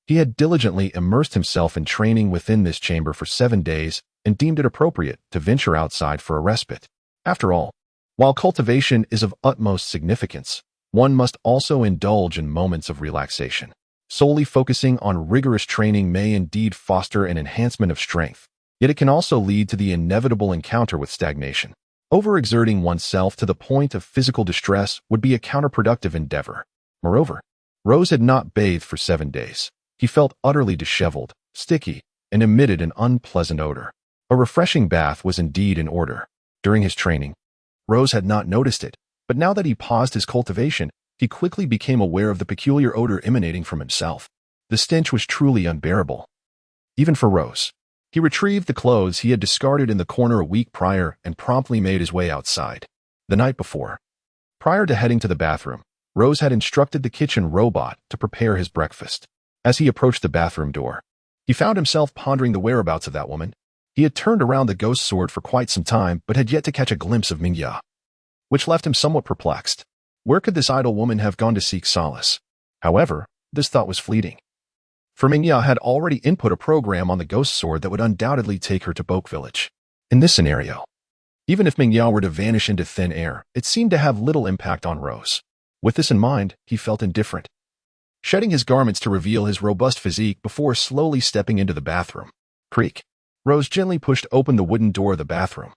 He had diligently immersed himself in training within this chamber for 7 days and deemed it appropriate to venture outside for a respite. After all, while cultivation is of utmost significance, one must also indulge in moments of relaxation. Solely focusing on rigorous training may indeed foster an enhancement of strength, yet it can also lead to the inevitable encounter with stagnation. Overexerting oneself to the point of physical distress would be a counterproductive endeavor. Moreover, Rose had not bathed for 7 days. He felt utterly disheveled, sticky, and emitted an unpleasant odor. A refreshing bath was indeed in order. During his training, Rose had not noticed it, but now that he paused his cultivation, he quickly became aware of the peculiar odor emanating from himself. The stench was truly unbearable, even for Rose. He retrieved the clothes he had discarded in the corner a week prior and promptly made his way outside. The night before, prior to heading to the bathroom, Rose had instructed the kitchen robot to prepare his breakfast. As he approached the bathroom door, he found himself pondering the whereabouts of that woman. He had turned around the ghost sword for quite some time, but had yet to catch a glimpse of Mingya, which left him somewhat perplexed. Where could this idle woman have gone to seek solace? However, this thought was fleeting, for Mingya had already input a program on the ghost sword that would undoubtedly take her to Boak Village. In this scenario, even if Mingya were to vanish into thin air, it seemed to have little impact on Rose. With this in mind, he felt indifferent, shedding his garments to reveal his robust physique before slowly stepping into the bathroom. Creak. Rose gently pushed open the wooden door of the bathroom,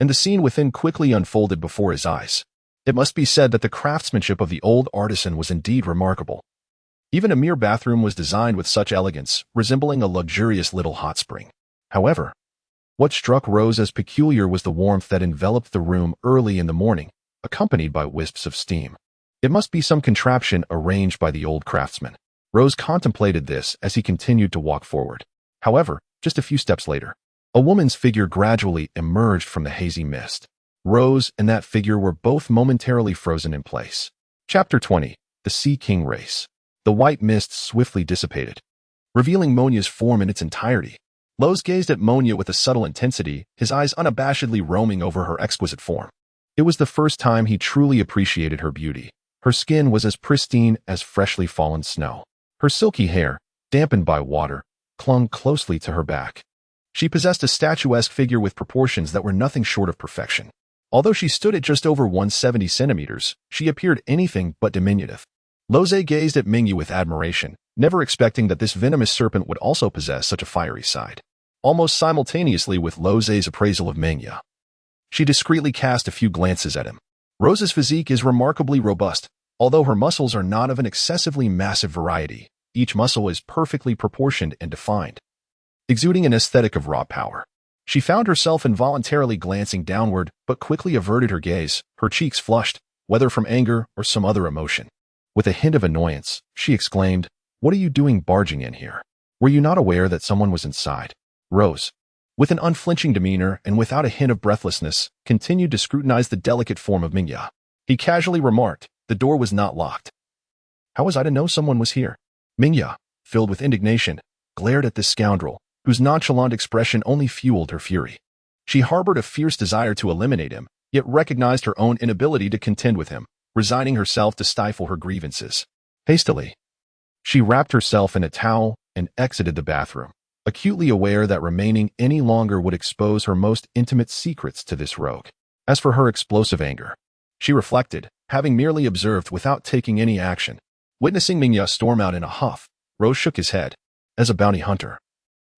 and the scene within quickly unfolded before his eyes. It must be said that the craftsmanship of the old artisan was indeed remarkable. Even a mere bathroom was designed with such elegance, resembling a luxurious little hot spring. However, what struck Rose as peculiar was the warmth that enveloped the room early in the morning, accompanied by wisps of steam. It must be some contraption arranged by the old craftsman. Rose contemplated this as he continued to walk forward. However, just a few steps later, a woman's figure gradually emerged from the hazy mist. Rose and that figure were both momentarily frozen in place. Chapter 20. The Sea King Race. The white mist swiftly dissipated, revealing Monya's form in its entirety. Rose gazed at Monya with a subtle intensity, his eyes unabashedly roaming over her exquisite form. It was the first time he truly appreciated her beauty. Her skin was as pristine as freshly fallen snow. Her silky hair, dampened by water, clung closely to her back. She possessed a statuesque figure with proportions that were nothing short of perfection. Although she stood at just over 170 centimeters, she appeared anything but diminutive. Rozé gazed at Mingyu with admiration, never expecting that this venomous serpent would also possess such a fiery side. Almost simultaneously with Rozé's appraisal of Mingyu, she discreetly cast a few glances at him. Rose's physique is remarkably robust, although her muscles are not of an excessively massive variety. Each muscle is perfectly proportioned and defined, exuding an aesthetic of raw power. She found herself involuntarily glancing downward, but quickly averted her gaze, her cheeks flushed, whether from anger or some other emotion. With a hint of annoyance, she exclaimed, "What are you doing barging in here? Were you not aware that someone was inside?" Rose, with an unflinching demeanor and without a hint of breathlessness, continued to scrutinize the delicate form of Mingya. He casually remarked, "The door was not locked. How was I to know someone was here?" Mingya, filled with indignation, glared at this scoundrel, whose nonchalant expression only fueled her fury. She harbored a fierce desire to eliminate him, yet recognized her own inability to contend with him, resigning herself to stifle her grievances. Hastily, she wrapped herself in a towel and exited the bathroom, acutely aware that remaining any longer would expose her most intimate secrets to this rogue. As for her explosive anger, she reflected, having merely observed without taking any action. Witnessing Mingya storm out in a huff, Rose shook his head. As a bounty hunter,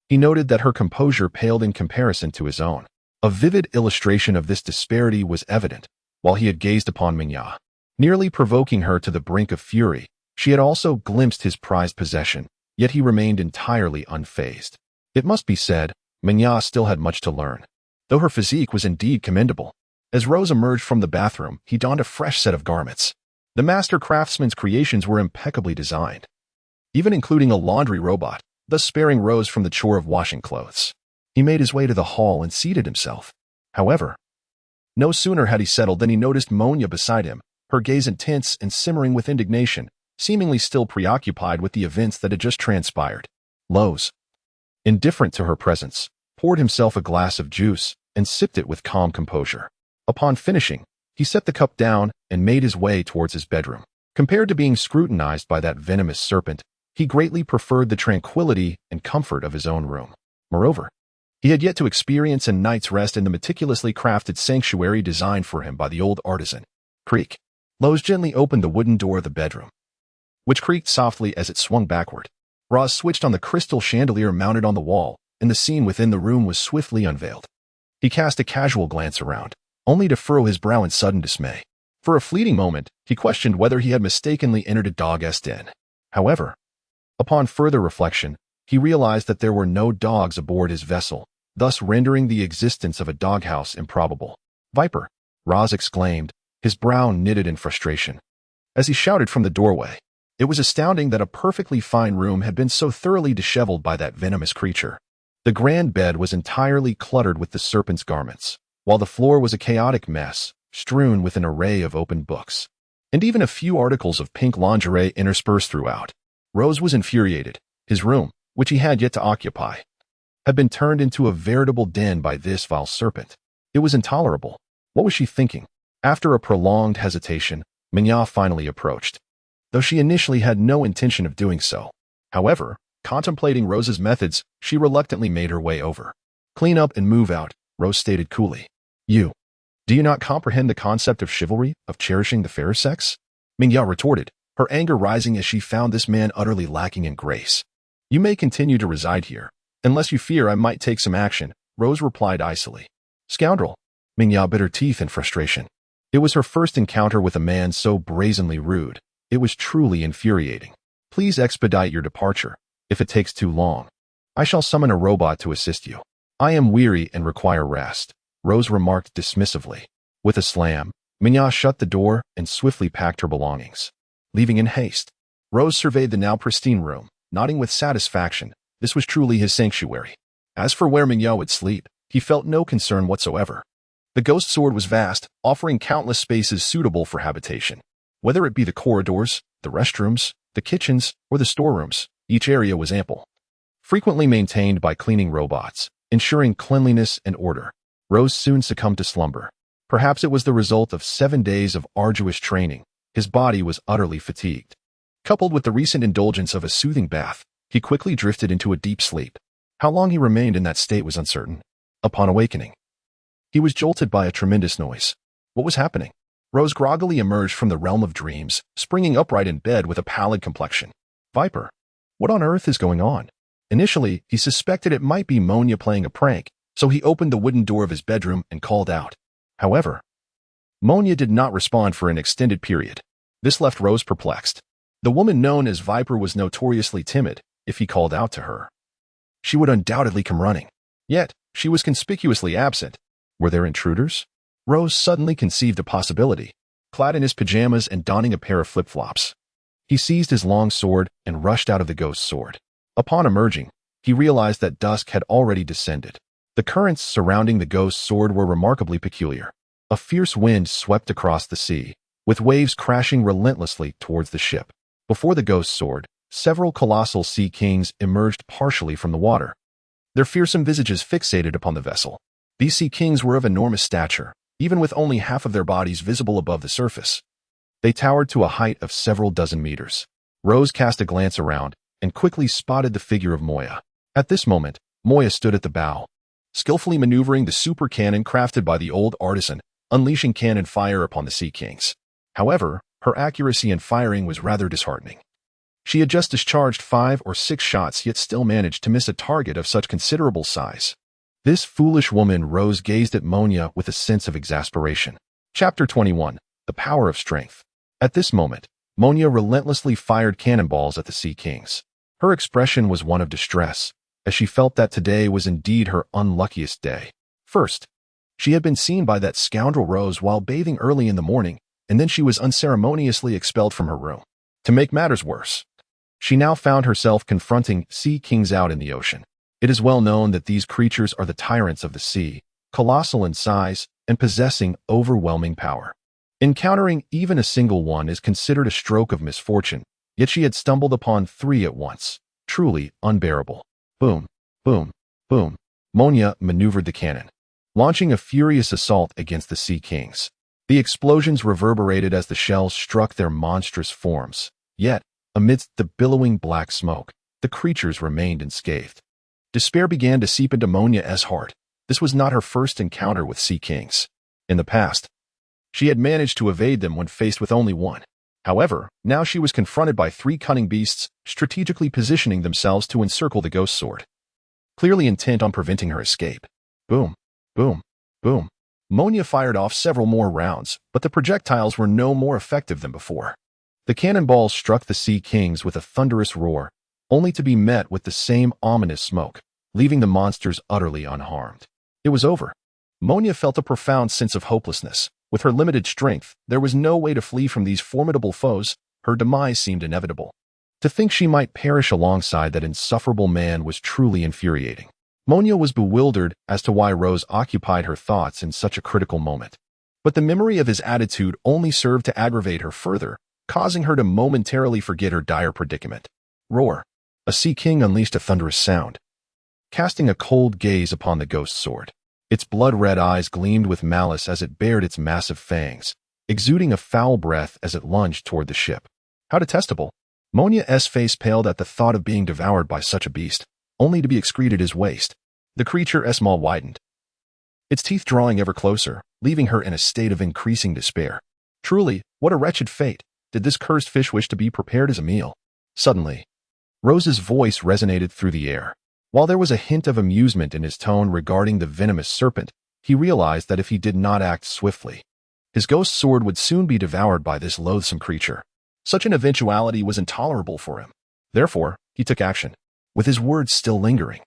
he noted that her composure paled in comparison to his own. A vivid illustration of this disparity was evident while he had gazed upon Mingya, nearly provoking her to the brink of fury. She had also glimpsed his prized possession, yet he remained entirely unfazed. It must be said, Mingya still had much to learn, though her physique was indeed commendable. As Rose emerged from the bathroom, he donned a fresh set of garments. The master craftsman's creations were impeccably designed, even including a laundry robot, thus sparing Rose from the chore of washing clothes. He made his way to the hall and seated himself. However, no sooner had he settled than he noticed Monya beside him, her gaze intense and simmering with indignation, seemingly still preoccupied with the events that had just transpired. Rose, indifferent to her presence, poured himself a glass of juice and sipped it with calm composure. Upon finishing, he set the cup down and made his way towards his bedroom. Compared to being scrutinized by that venomous serpent, he greatly preferred the tranquility and comfort of his own room. Moreover, he had yet to experience a night's rest in the meticulously crafted sanctuary designed for him by the old artisan. Creak. Lowe's gently opened the wooden door of the bedroom, which creaked softly as it swung backward. Roz switched on the crystal chandelier mounted on the wall, and the scene within the room was swiftly unveiled. He cast a casual glance around, only to furrow his brow in sudden dismay. For a fleeting moment, he questioned whether he had mistakenly entered a dog-est den. However, upon further reflection, he realized that there were no dogs aboard his vessel, thus rendering the existence of a doghouse improbable. "Viper!" Roz exclaimed, his brow knitted in frustration. As he shouted from the doorway, it was astounding that a perfectly fine room had been so thoroughly disheveled by that venomous creature. The grand bed was entirely cluttered with the serpent's garments, while the floor was a chaotic mess, strewn with an array of open books, and even a few articles of pink lingerie interspersed throughout. Rose was infuriated. His room, which he had yet to occupy, had been turned into a veritable den by this vile serpent. It was intolerable. What was she thinking? After a prolonged hesitation, Mihawk finally approached, though she initially had no intention of doing so. However, contemplating Rose's methods, she reluctantly made her way over. "Clean up and move out," Rose stated coolly. Do you not comprehend the concept of chivalry, of cherishing the fairer sex?" Mihawk retorted, her anger rising as she found this man utterly lacking in grace. "You may continue to reside here, unless you fear I might take some action," Rose replied icily. "Scoundrel!" Mihawk bit her teeth in frustration. It was her first encounter with a man so brazenly rude. It was truly infuriating. "Please expedite your departure. If it takes too long, I shall summon a robot to assist you. I am weary and require rest," Rose remarked dismissively. With a slam, Mihawk shut the door and swiftly packed her belongings. Leaving in haste, Rose surveyed the now pristine room, nodding with satisfaction. This was truly his sanctuary. As for where Mihawk would sleep, he felt no concern whatsoever. The ghost sword was vast, offering countless spaces suitable for habitation. Whether it be the corridors, the restrooms, the kitchens, or the storerooms, each area was ample, frequently maintained by cleaning robots, ensuring cleanliness and order. Rose soon succumbed to slumber. Perhaps it was the result of 7 days of arduous training. His body was utterly fatigued. Coupled with the recent indulgence of a soothing bath, he quickly drifted into a deep sleep. How long he remained in that state was uncertain. Upon awakening, he was jolted by a tremendous noise. What was happening? Rose groggily emerged from the realm of dreams, springing upright in bed with a pallid complexion. "Viper, what on earth is going on?" Initially, he suspected it might be Monia playing a prank, so he opened the wooden door of his bedroom and called out. However, Monia did not respond for an extended period. This left Rose perplexed. The woman known as Viper was notoriously timid. If he called out to her, she would undoubtedly come running. Yet, she was conspicuously absent. Were there intruders? Rose suddenly conceived a possibility. Clad in his pajamas and donning a pair of flip-flops, he seized his long sword and rushed out of the ghost sword. Upon emerging, he realized that dusk had already descended. The currents surrounding the ghost sword were remarkably peculiar. A fierce wind swept across the sea, with waves crashing relentlessly towards the ship. Before the ghost sword, several colossal sea kings emerged partially from the water, their fearsome visages fixated upon the vessel. These sea kings were of enormous stature, even with only half of their bodies visible above the surface. They towered to a height of several dozen meters. Rose cast a glance around and quickly spotted the figure of Moya. At this moment, Moya stood at the bow, skillfully maneuvering the super cannon crafted by the old artisan, unleashing cannon fire upon the sea kings. However, her accuracy in firing was rather disheartening. She had just discharged 5 or 6 shots, yet still managed to miss a target of such considerable size. This foolish woman. Rose gazed at Monia with a sense of exasperation. Chapter 21. The Power of Strength. At this moment, Monia relentlessly fired cannonballs at the Sea Kings. Her expression was one of distress, as she felt that today was indeed her unluckiest day. First, she had been seen by that scoundrel Rose while bathing early in the morning, and then she was unceremoniously expelled from her room. To make matters worse, she now found herself confronting Sea Kings out in the ocean. It is well known that these creatures are the tyrants of the sea, colossal in size and possessing overwhelming power. Encountering even a single one is considered a stroke of misfortune, yet she had stumbled upon 3 at once. Truly unbearable. Boom, boom, boom. Monia maneuvered the cannon. launching a furious assault against the Sea Kings. The explosions reverberated as the shells struck their monstrous forms. Yet, amidst the billowing black smoke, the creatures remained unscathed. Despair began to seep into Monia's heart. This was not her first encounter with Sea Kings. In the past, she had managed to evade them when faced with only one. However, now she was confronted by three cunning beasts, strategically positioning themselves to encircle the ghost sword, clearly intent on preventing her escape. Boom, boom, boom. Monia fired off several more rounds, but the projectiles were no more effective than before. The cannonballs struck the Sea Kings with a thunderous roar, only to be met with the same ominous smoke, leaving the monsters utterly unharmed. It was over. Monia felt a profound sense of hopelessness. With her limited strength, there was no way to flee from these formidable foes. Her demise seemed inevitable. To think she might perish alongside that insufferable man was truly infuriating. Monia was bewildered as to why Rose occupied her thoughts in such a critical moment. But the memory of his attitude only served to aggravate her further, causing her to momentarily forget her dire predicament. Roar. A Sea King unleashed a thunderous sound, casting a cold gaze upon the ghost sword. Its blood-red eyes gleamed with malice as it bared its massive fangs, exuding a foul breath as it lunged toward the ship. How detestable! Monia's face paled at the thought of being devoured by such a beast, only to be excreted his waste. The creature's maw widened, its teeth drawing ever closer, leaving her in a state of increasing despair. Truly, what a wretched fate! Did this cursed fish wish to be prepared as a meal? Suddenly, Rose's voice resonated through the air. While there was a hint of amusement in his tone regarding the venomous serpent, he realized that if he did not act swiftly, his ghost sword would soon be devoured by this loathsome creature. Such an eventuality was intolerable for him. Therefore, he took action. With his words still lingering,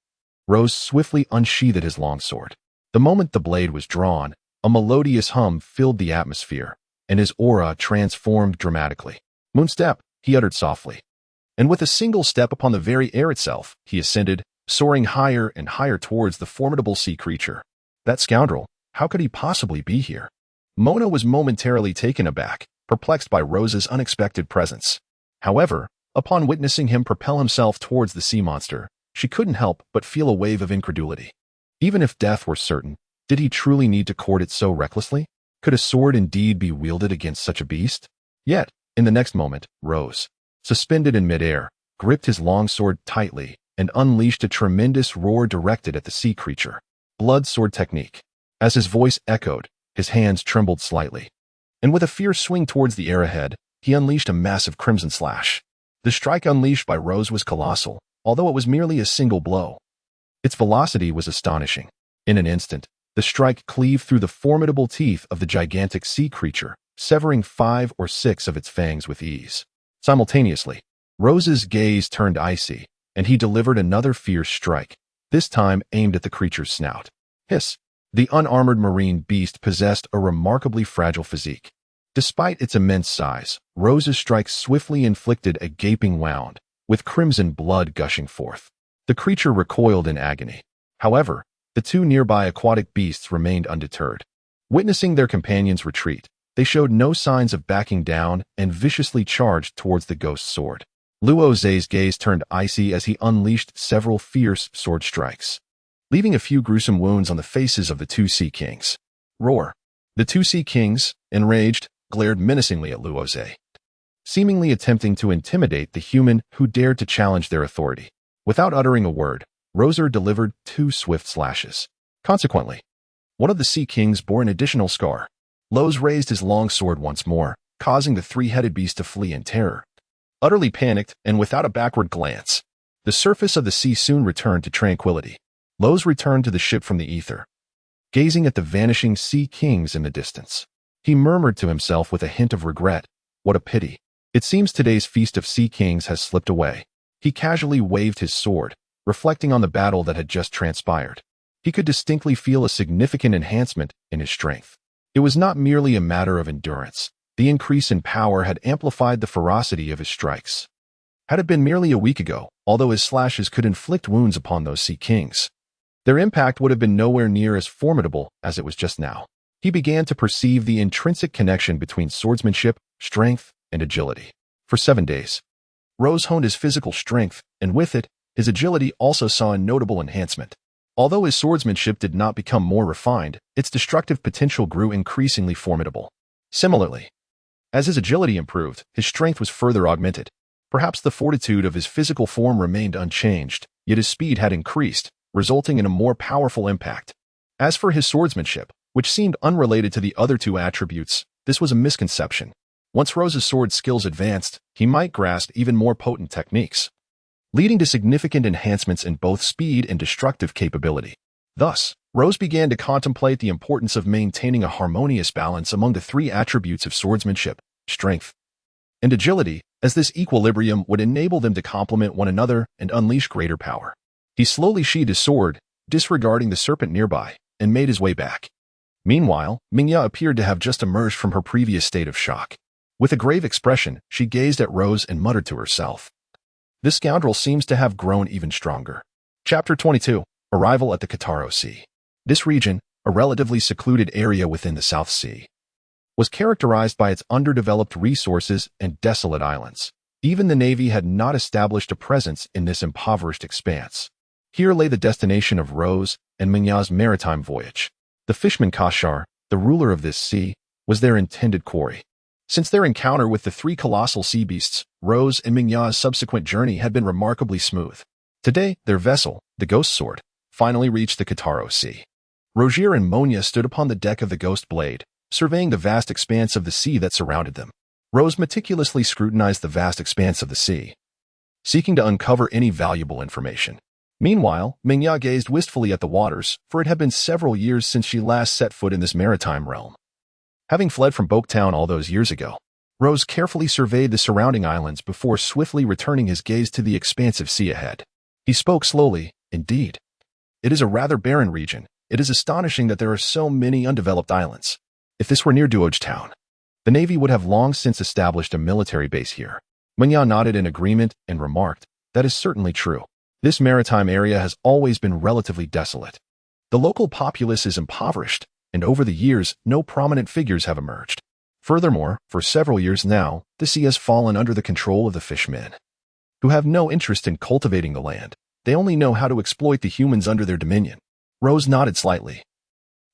Rose swiftly unsheathed his longsword. The moment the blade was drawn, a melodious hum filled the atmosphere, and his aura transformed dramatically. "Moonstep," he uttered softly. And with a single step upon the very air itself, he ascended, soaring higher and higher towards the formidable sea creature. That scoundrel, how could he possibly be here? Mona was momentarily taken aback, perplexed by Rose's unexpected presence. However, upon witnessing him propel himself towards the sea monster, she couldn't help but feel a wave of incredulity. Even if death were certain, did he truly need to court it so recklessly? Could a sword indeed be wielded against such a beast? Yet, in the next moment, Rose, suspended in midair, gripped his longsword tightly and unleashed a tremendous roar directed at the sea creature. Blood sword technique. As his voice echoed, his hands trembled slightly. And with a fierce swing towards the air ahead, he unleashed a massive crimson slash. The strike unleashed by Rose was colossal, although it was merely a single blow. Its velocity was astonishing. In an instant, the strike cleaved through the formidable teeth of the gigantic sea creature, severing 5 or 6 of its fangs with ease. Simultaneously, Rose's gaze turned icy, and he delivered another fierce strike, this time aimed at the creature's snout. Hiss! The unarmored marine beast possessed a remarkably fragile physique. Despite its immense size, Rose's strike swiftly inflicted a gaping wound, with crimson blood gushing forth. The creature recoiled in agony. However, the two nearby aquatic beasts remained undeterred. Witnessing their companions retreat, they showed no signs of backing down and viciously charged towards the ghost sword. Luoze's gaze turned icy as he unleashed several fierce sword strikes, leaving a few gruesome wounds on the faces of the two Sea Kings. Roar. The two Sea Kings, enraged, glared menacingly at Luoze, seemingly attempting to intimidate the human who dared to challenge their authority. Without uttering a word, Roser delivered 2 swift slashes. Consequently, one of the Sea Kings bore an additional scar. Loze raised his longsword once more, causing the three-headed beast to flee in terror. Utterly panicked and without a backward glance, the surface of the sea soon returned to tranquility. Loze returned to the ship from the ether, gazing at the vanishing Sea Kings in the distance. He murmured to himself with a hint of regret, "What a pity. It seems today's feast of Sea Kings has slipped away." He casually waved his sword, reflecting on the battle that had just transpired. He could distinctly feel a significant enhancement in his strength. It was not merely a matter of endurance. The increase in power had amplified the ferocity of his strikes. Had it been merely a week ago, although his slashes could inflict wounds upon those Sea Kings, their impact would have been nowhere near as formidable as it was just now. He began to perceive the intrinsic connection between swordsmanship, strength, and agility. For 7 days, Rose honed his physical strength, and with it, his agility also saw a notable enhancement. Although his swordsmanship did not become more refined, its destructive potential grew increasingly formidable. Similarly, as his agility improved, his strength was further augmented. Perhaps the fortitude of his physical form remained unchanged, yet his speed had increased, resulting in a more powerful impact. As for his swordsmanship, which seemed unrelated to the other two attributes, this was a misconception. Once Rose's sword skills advanced, he might grasp even more potent techniques, leading to significant enhancements in both speed and destructive capability. Thus, Rose began to contemplate the importance of maintaining a harmonious balance among the three attributes of swordsmanship, strength, and agility, as this equilibrium would enable them to complement one another and unleash greater power. He slowly sheathed his sword, disregarding the serpent nearby, and made his way back. Meanwhile, Mingya appeared to have just emerged from her previous state of shock. With a grave expression, she gazed at Rose and muttered to herself, "This scoundrel seems to have grown even stronger." Chapter 22. Arrival at the Kitaro Sea. This region, a relatively secluded area within the South Sea, was characterized by its underdeveloped resources and desolate islands. Even the Navy had not established a presence in this impoverished expanse. Here lay the destination of Rose and Mingya's maritime voyage. The fishman Kashar, the ruler of this sea, was their intended quarry. Since their encounter with the three colossal sea beasts, Rose and Mingya's subsequent journey had been remarkably smooth. Today, their vessel, the Ghost Sword, finally reached the Kitaro Sea. Rozier and Monya stood upon the deck of the Ghost Blade, surveying the vast expanse of the sea that surrounded them. Rose meticulously scrutinized the vast expanse of the sea, seeking to uncover any valuable information. Meanwhile, Mingya gazed wistfully at the waters, for it had been several years since she last set foot in this maritime realm. Having fled from Boaktown all those years ago, Rose carefully surveyed the surrounding islands before swiftly returning his gaze to the expansive sea ahead. He spoke slowly, "Indeed, it is a rather barren region. It is astonishing that there are so many undeveloped islands. If this were near Duogetown, the Navy would have long since established a military base here." Mingya nodded in agreement and remarked, "That is certainly true. This maritime area has always been relatively desolate. The local populace is impoverished, and over the years, no prominent figures have emerged. Furthermore, for several years now, the sea has fallen under the control of the fishmen, who have no interest in cultivating the land. They only know how to exploit the humans under their dominion." Rose nodded slightly.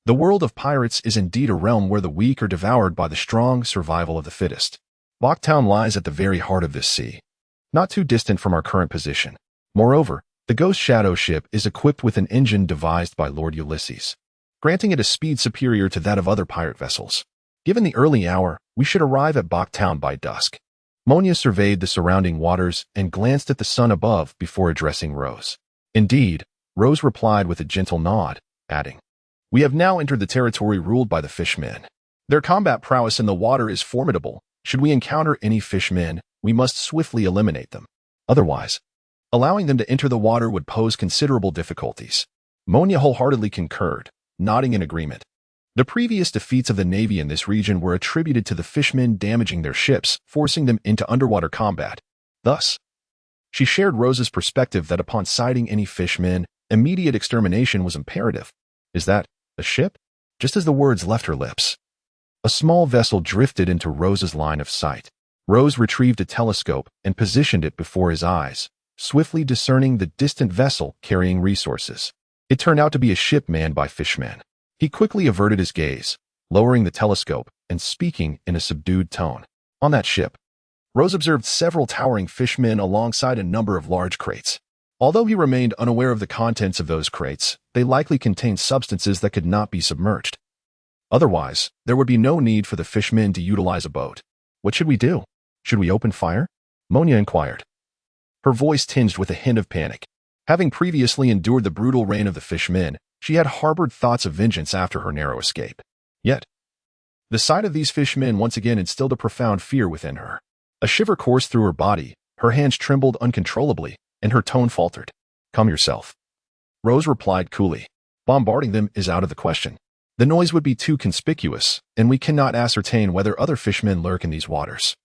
The world of pirates is indeed a realm where the weak are devoured by the strong, survival of the fittest. Boaktown lies at the very heart of this sea, not too distant from our current position. Moreover, the Ghost Shadow ship is equipped with an engine devised by Lord Ulysses, granting it a speed superior to that of other pirate vessels. Given the early hour, we should arrive at Boaktown by dusk. Monya surveyed the surrounding waters and glanced at the sun above before addressing Rose. "Indeed," Rose replied with a gentle nod, adding, "We have now entered the territory ruled by the fishmen. Their combat prowess in the water is formidable. Should we encounter any fishmen, we must swiftly eliminate them. Otherwise, allowing them to enter the water would pose considerable difficulties." Monya wholeheartedly concurred, nodding in agreement. The previous defeats of the Navy in this region were attributed to the fishmen damaging their ships, forcing them into underwater combat. Thus, she shared Rose's perspective that upon sighting any fishmen, immediate extermination was imperative. "Is that a ship?" Just as the words left her lips, a small vessel drifted into Rose's line of sight. Rose retrieved a telescope and positioned it before his eyes, swiftly discerning the distant vessel carrying resources. It turned out to be a ship manned by fishmen. He quickly averted his gaze, lowering the telescope and speaking in a subdued tone. On that ship, Rose observed several towering fishmen alongside a number of large crates. Although he remained unaware of the contents of those crates, they likely contained substances that could not be submerged. Otherwise, there would be no need for the fishmen to utilize a boat. "What should we do? Should we open fire?" Monya inquired, her voice tinged with a hint of panic. Having previously endured the brutal reign of the fishmen, she had harbored thoughts of vengeance after her narrow escape. Yet, the sight of these fishmen once again instilled a profound fear within her. A shiver coursed through her body, her hands trembled uncontrollably, and her tone faltered. "Calm yourself," Rose replied coolly. "Bombarding them is out of the question. The noise would be too conspicuous, and we cannot ascertain whether other fishmen lurk in these waters.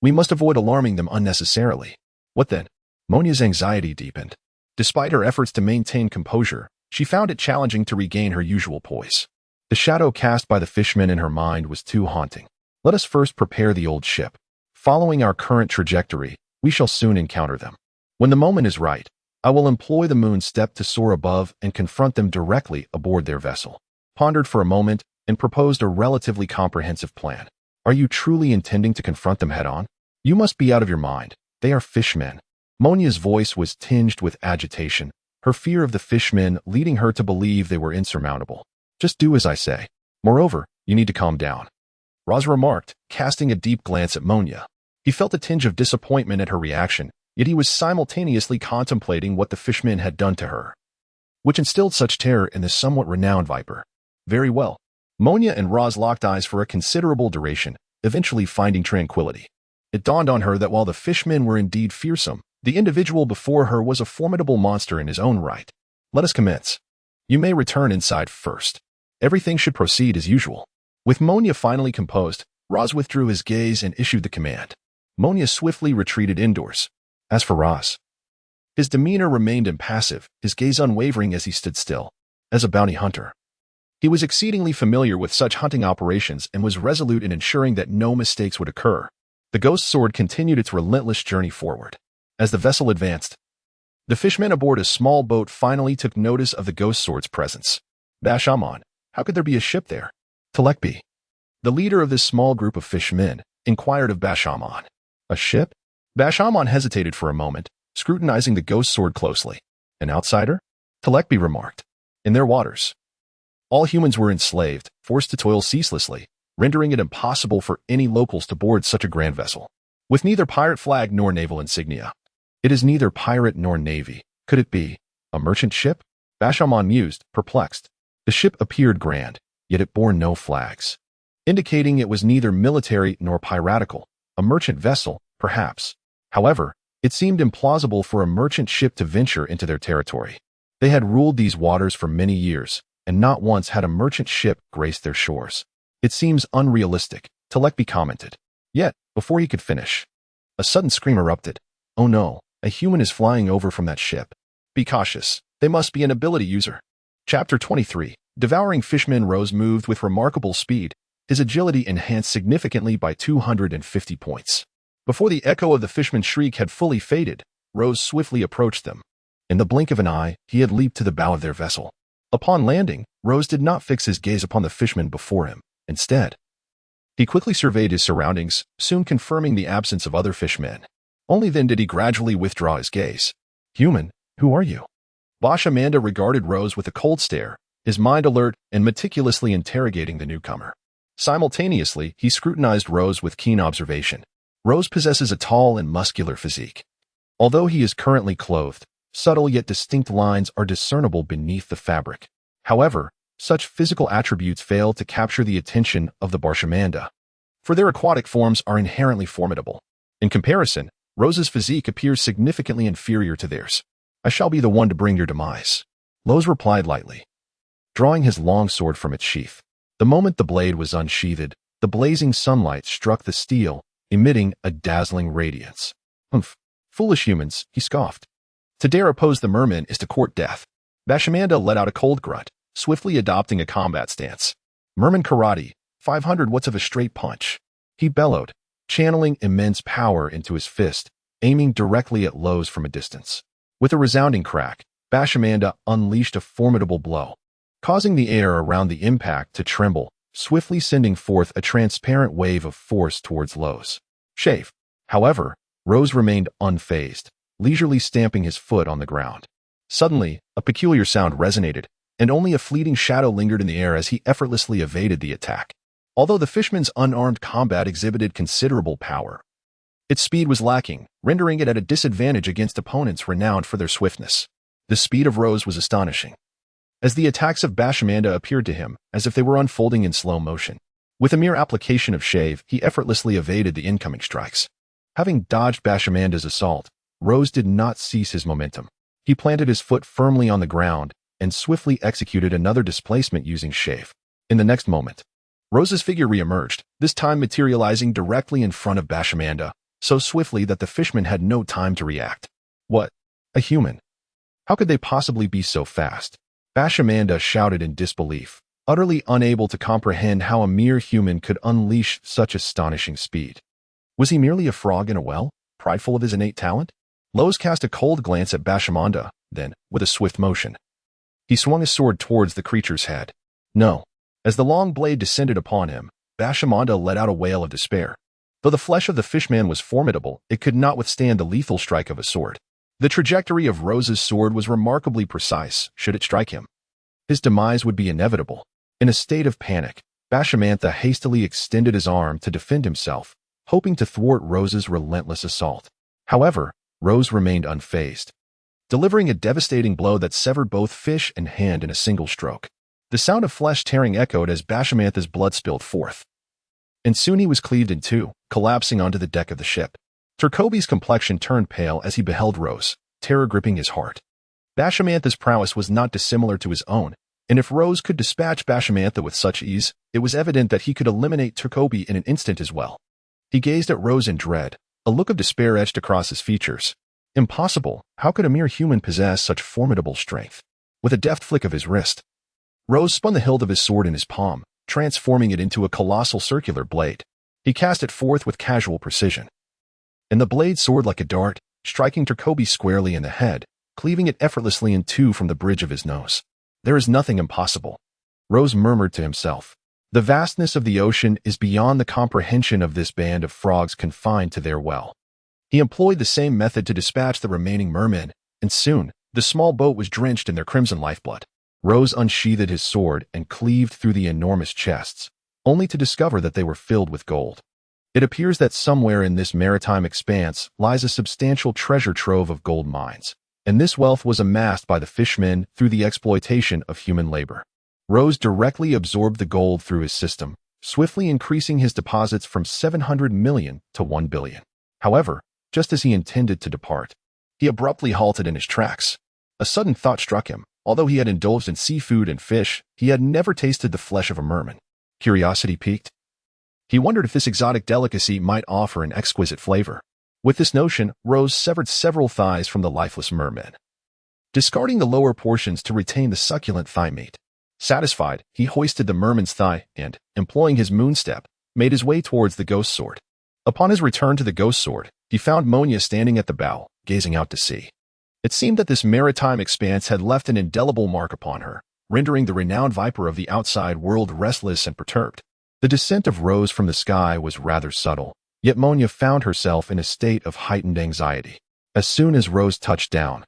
We must avoid alarming them unnecessarily." "What then?" Monya's anxiety deepened. Despite her efforts to maintain composure, she found it challenging to regain her usual poise. The shadow cast by the fishmen in her mind was too haunting. "Let us first prepare the old ship. Following our current trajectory, we shall soon encounter them. When the moment is right, I will employ the moon step to soar above and confront them directly aboard their vessel. Pondered for a moment and proposed a relatively comprehensive plan. Are you truly intending to confront them head-on? You must be out of your mind. They are fishmen. Monia's voice was tinged with agitation, her fear of the fishmen leading her to believe they were insurmountable. Just do as I say. Moreover, you need to calm down. Roz remarked, casting a deep glance at Monia. He felt a tinge of disappointment at her reaction, yet he was simultaneously contemplating what the fishmen had done to her, which instilled such terror in this somewhat renowned viper. Very well. Monia and Roz locked eyes for a considerable duration, eventually finding tranquility. It dawned on her that while the fishmen were indeed fearsome, the individual before her was a formidable monster in his own right. Let us commence. You may return inside first. Everything should proceed as usual. With Monia finally composed, Roz withdrew his gaze and issued the command. Monia swiftly retreated indoors. As for Roz, his demeanor remained impassive, his gaze unwavering as he stood still. As a bounty hunter, he was exceedingly familiar with such hunting operations and was resolute in ensuring that no mistakes would occur. The ghost sword continued its relentless journey forward. As the vessel advanced, the fishmen aboard a small boat finally took notice of the ghost sword's presence. Bashamon, how could there be a ship there? Telekbi, the leader of this small group of fishmen, inquired of Bashamon. A ship? Bashamon hesitated for a moment, scrutinizing the ghost sword closely. An outsider? Telekbi remarked. In their waters, all humans were enslaved, forced to toil ceaselessly, rendering it impossible for any locals to board such a grand vessel. With neither pirate flag nor naval insignia. It is neither pirate nor navy. Could it be a merchant ship? Bashamon mused, perplexed. The ship appeared grand, yet it bore no flags, indicating it was neither military nor piratical. A merchant vessel, perhaps. However, it seemed implausible for a merchant ship to venture into their territory. They had ruled these waters for many years, and not once had a merchant ship graced their shores. It seems unrealistic, Telekbi commented. Yet, before he could finish, a sudden scream erupted. Oh no, a human is flying over from that ship. Be cautious, they must be an ability user. Chapter 23. Devouring Fishman. Rose moved with remarkable speed, his agility enhanced significantly by 250 points. Before the echo of the fishman's shriek had fully faded, Rose swiftly approached them. In the blink of an eye, he had leaped to the bow of their vessel. Upon landing, Rose did not fix his gaze upon the fishman before him. Instead, he quickly surveyed his surroundings, soon confirming the absence of other fishmen. Only then did he gradually withdraw his gaze. Human, who are you? Bashamanda regarded Rose with a cold stare, his mind alert and meticulously interrogating the newcomer. Simultaneously, he scrutinized Rose with keen observation. Rose possesses a tall and muscular physique. Although he is currently clothed, subtle yet distinct lines are discernible beneath the fabric. However, such physical attributes fail to capture the attention of the Bashamanda, for their aquatic forms are inherently formidable. In comparison, Rose's physique appears significantly inferior to theirs. I shall be the one to bring your demise. Rose replied lightly, drawing his long sword from its sheath. The moment the blade was unsheathed, the blazing sunlight struck the steel, emitting a dazzling radiance. Humph! Foolish humans, he scoffed. To dare oppose the merman is to court death. Bashamanda let out a cold grunt, swiftly adopting a combat stance. Merman karate, 500 watts of a straight punch. He bellowed, channeling immense power into his fist, aiming directly at Rose from a distance. With a resounding crack, Bashamanda unleashed a formidable blow, causing the air around the impact to tremble, swiftly sending forth a transparent wave of force towards Rose. Chafe. However, Rose remained unfazed, leisurely stamping his foot on the ground. Suddenly, a peculiar sound resonated, and only a fleeting shadow lingered in the air as he effortlessly evaded the attack. Although the fishman's unarmed combat exhibited considerable power, its speed was lacking, rendering it at a disadvantage against opponents renowned for their swiftness. The speed of Rose was astonishing, as the attacks of Bashamanda appeared to him as if they were unfolding in slow motion. With a mere application of shave, he effortlessly evaded the incoming strikes. Having dodged Bashamanda's assault, Rose did not cease his momentum. He planted his foot firmly on the ground and swiftly executed another displacement using shave. In the next moment, Rose's figure re-emerged, this time materializing directly in front of Bashamanda, so swiftly that the fishman had no time to react. What? A human? How could they possibly be so fast? Bashamanda shouted in disbelief, utterly unable to comprehend how a mere human could unleash such astonishing speed. Was he merely a frog in a well, prideful of his innate talent? Rose cast a cold glance at Bashamanda, then, with a swift motion, he swung his sword towards the creature's head. No. As the long blade descended upon him, Bashamanda let out a wail of despair. Though the flesh of the fishman was formidable, it could not withstand the lethal strike of a sword. The trajectory of Rose's sword was remarkably precise, should it strike him. His demise would be inevitable. In a state of panic, Bashamantha hastily extended his arm to defend himself, hoping to thwart Rose's relentless assault. However, Rose remained unfazed, delivering a devastating blow that severed both fish and hand in a single stroke. The sound of flesh tearing echoed as Bashamantha's blood spilled forth. And soon he was cleaved in two, collapsing onto the deck of the ship. Turkobi's complexion turned pale as he beheld Rose, terror gripping his heart. Bashamantha's prowess was not dissimilar to his own, and if Rose could dispatch Bashamantha with such ease, it was evident that he could eliminate Turkobi in an instant as well. He gazed at Rose in dread, a look of despair etched across his features. Impossible, how could a mere human possess such formidable strength? With a deft flick of his wrist, Rose spun the hilt of his sword in his palm, transforming it into a colossal circular blade. He cast it forth with casual precision, and the blade soared like a dart, striking Turkobi squarely in the head, cleaving it effortlessly in two from the bridge of his nose. There is nothing impossible, Rose murmured to himself. The vastness of the ocean is beyond the comprehension of this band of frogs confined to their well. He employed the same method to dispatch the remaining mermen, and soon, the small boat was drenched in their crimson lifeblood. Rose unsheathed his sword and cleaved through the enormous chests, only to discover that they were filled with gold. It appears that somewhere in this maritime expanse lies a substantial treasure trove of gold mines, and this wealth was amassed by the fishmen through the exploitation of human labor. Rose directly absorbed the gold through his system, swiftly increasing his deposits from 700 million to 1 billion. However, just as he intended to depart, he abruptly halted in his tracks. A sudden thought struck him. Although he had indulged in seafood and fish, he had never tasted the flesh of a merman. Curiosity piqued. He wondered if this exotic delicacy might offer an exquisite flavor. With this notion, Rose severed several thighs from the lifeless merman, discarding the lower portions to retain the succulent thigh meat. Satisfied, he hoisted the merman's thigh and, employing his moonstep, made his way towards the ghost sword. Upon his return to the ghost sword, he found Monia standing at the bow, gazing out to sea. It seemed that this maritime expanse had left an indelible mark upon her, rendering the renowned viper of the outside world restless and perturbed. The descent of Rose from the sky was rather subtle, yet Monia found herself in a state of heightened anxiety. As soon as Rose touched down,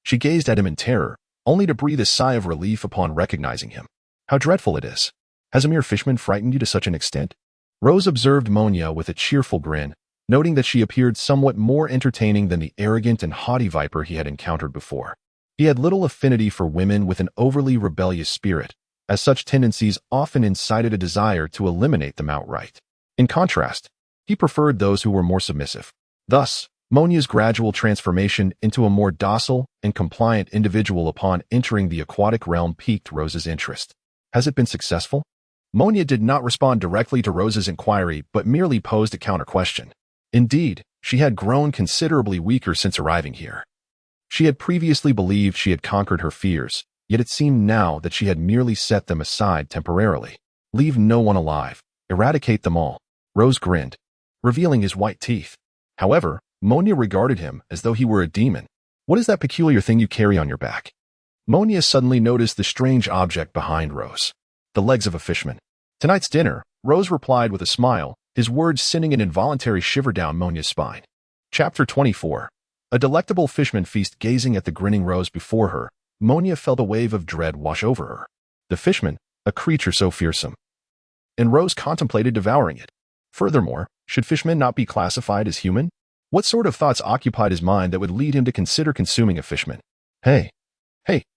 she gazed at him in terror, only to breathe a sigh of relief upon recognizing him. How dreadful it is! Has a mere fishman frightened you to such an extent? Rose observed Monia with a cheerful grin, noting that she appeared somewhat more entertaining than the arrogant and haughty viper he had encountered before. He had little affinity for women with an overly rebellious spirit, as such tendencies often incited a desire to eliminate them outright. In contrast, he preferred those who were more submissive. Thus, Monia's gradual transformation into a more docile and compliant individual upon entering the aquatic realm piqued Rose's interest. Has it been successful? Monia did not respond directly to Rose's inquiry, but merely posed a counter-question. Indeed, she had grown considerably weaker since arriving here. She had previously believed she had conquered her fears, yet it seemed now that she had merely set them aside temporarily. Leave no one alive. Eradicate them all. Rose grinned, revealing his white teeth. However, Monia regarded him as though he were a demon. What is that peculiar thing you carry on your back? Monia suddenly noticed the strange object behind Rose. The legs of a fishman. Tonight's dinner, Rose replied with a smile, his words sending an involuntary shiver down Monia's spine. Chapter 24. A delectable fishman feast. Gazing at the grinning Rose before her, Monia felt a wave of dread wash over her. The fishman, a creature so fearsome. And Rose contemplated devouring it. Furthermore, should fishmen not be classified as human? What sort of thoughts occupied his mind that would lead him to consider consuming a fishman? Hey,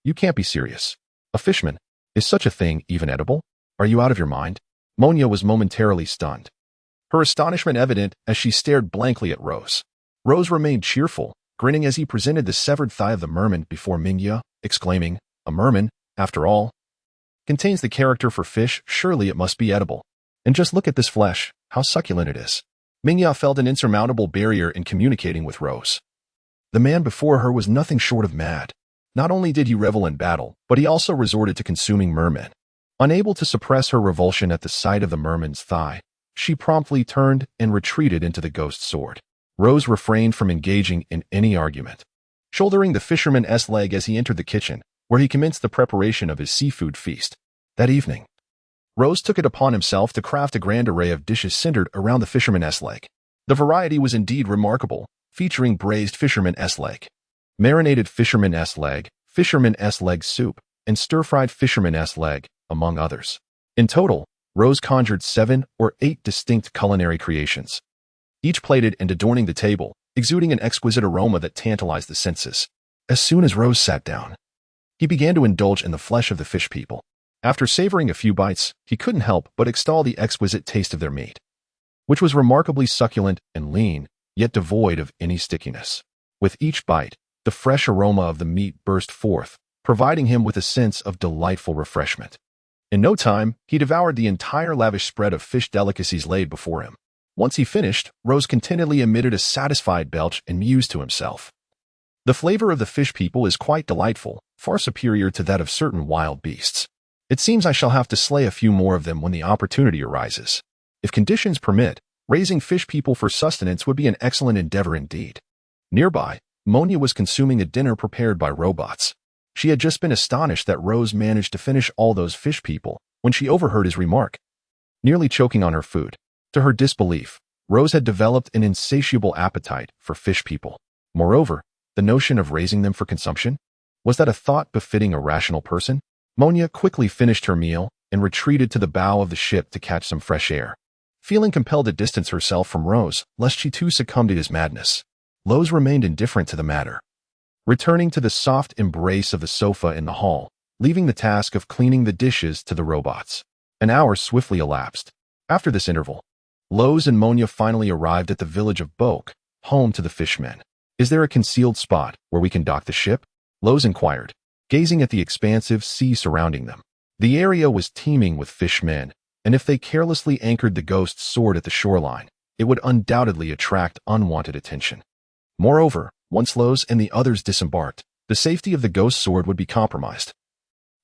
you can't be serious. A fishman? Is such a thing even edible? Are you out of your mind? Monia was momentarily stunned, her astonishment evident as she stared blankly at Rose. Rose remained cheerful, grinning as he presented the severed thigh of the merman before Mingya, exclaiming, "A merman, after all, contains the character for fish, surely it must be edible. And just look at this flesh, how succulent it is." Mingya felt an insurmountable barrier in communicating with Rose. The man before her was nothing short of mad. Not only did he revel in battle, but he also resorted to consuming mermen. Unable to suppress her revulsion at the sight of the merman's thigh, she promptly turned and retreated into the ghost sword. Rose refrained from engaging in any argument. Shouldering the fisherman's leg as he entered the kitchen, where he commenced the preparation of his seafood feast. That evening, Rose took it upon himself to craft a grand array of dishes centered around the fisherman's leg. The variety was indeed remarkable, featuring braised fisherman's leg, marinated fisherman's leg soup, and stir-fried fisherman's leg, among others. In total, Rose conjured 7 or 8 distinct culinary creations, each plated and adorning the table, exuding an exquisite aroma that tantalized the senses. As soon as Rose sat down, he began to indulge in the flesh of the fish people. After savoring a few bites, he couldn't help but extol the exquisite taste of their meat, which was remarkably succulent and lean, yet devoid of any stickiness. With each bite, the fresh aroma of the meat burst forth, providing him with a sense of delightful refreshment. In no time, he devoured the entire lavish spread of fish delicacies laid before him. Once he finished, Rose contentedly emitted a satisfied belch and mused to himself. The flavor of the fish people is quite delightful, far superior to that of certain wild beasts. It seems I shall have to slay a few more of them when the opportunity arises. If conditions permit, raising fish people for sustenance would be an excellent endeavor indeed. Nearby, Monia was consuming a dinner prepared by robots. She had just been astonished that Rose managed to finish all those fish people when she overheard his remark, nearly choking on her food. To her disbelief, Rose had developed an insatiable appetite for fish people. Moreover, the notion of raising them for consumption? Was that a thought befitting a rational person? Monia quickly finished her meal and retreated to the bow of the ship to catch some fresh air, feeling compelled to distance herself from Rose, lest she too succumb to his madness. Rose remained indifferent to the matter, returning to the soft embrace of the sofa in the hall, leaving the task of cleaning the dishes to the robots. An hour swiftly elapsed. After this interval, Rose and Monia finally arrived at the village of Boke, home to the fishmen. Is there a concealed spot where we can dock the ship? Rose inquired, gazing at the expansive sea surrounding them. The area was teeming with fishmen, and if they carelessly anchored the ghost sword at the shoreline, it would undoubtedly attract unwanted attention. Moreover, once Rose and the others disembarked, the safety of the ghost sword would be compromised,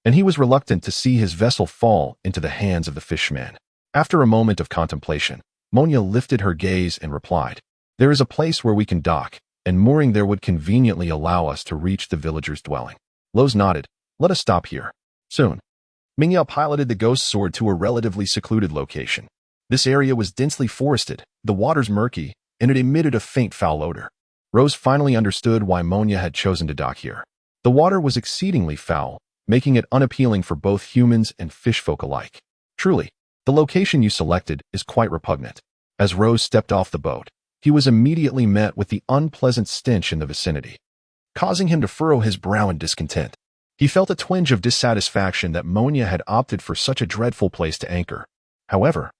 and he was reluctant to see his vessel fall into the hands of the fishmen. After a moment of contemplation, Monia lifted her gaze and replied, "There is a place where we can dock, and mooring there would conveniently allow us to reach the villager's dwelling." Rose nodded. "Let us stop here." Soon, Mihawk piloted the ghost sword to a relatively secluded location. This area was densely forested, the waters murky, and it emitted a faint foul odor. Rose finally understood why Monia had chosen to dock here. The water was exceedingly foul, making it unappealing for both humans and fishfolk alike. Truly, the location you selected is quite repugnant. As Rose stepped off the boat, he was immediately met with the unpleasant stench in the vicinity, causing him to furrow his brow in discontent. He felt a twinge of dissatisfaction that Monia had opted for such a dreadful place to anchor. However,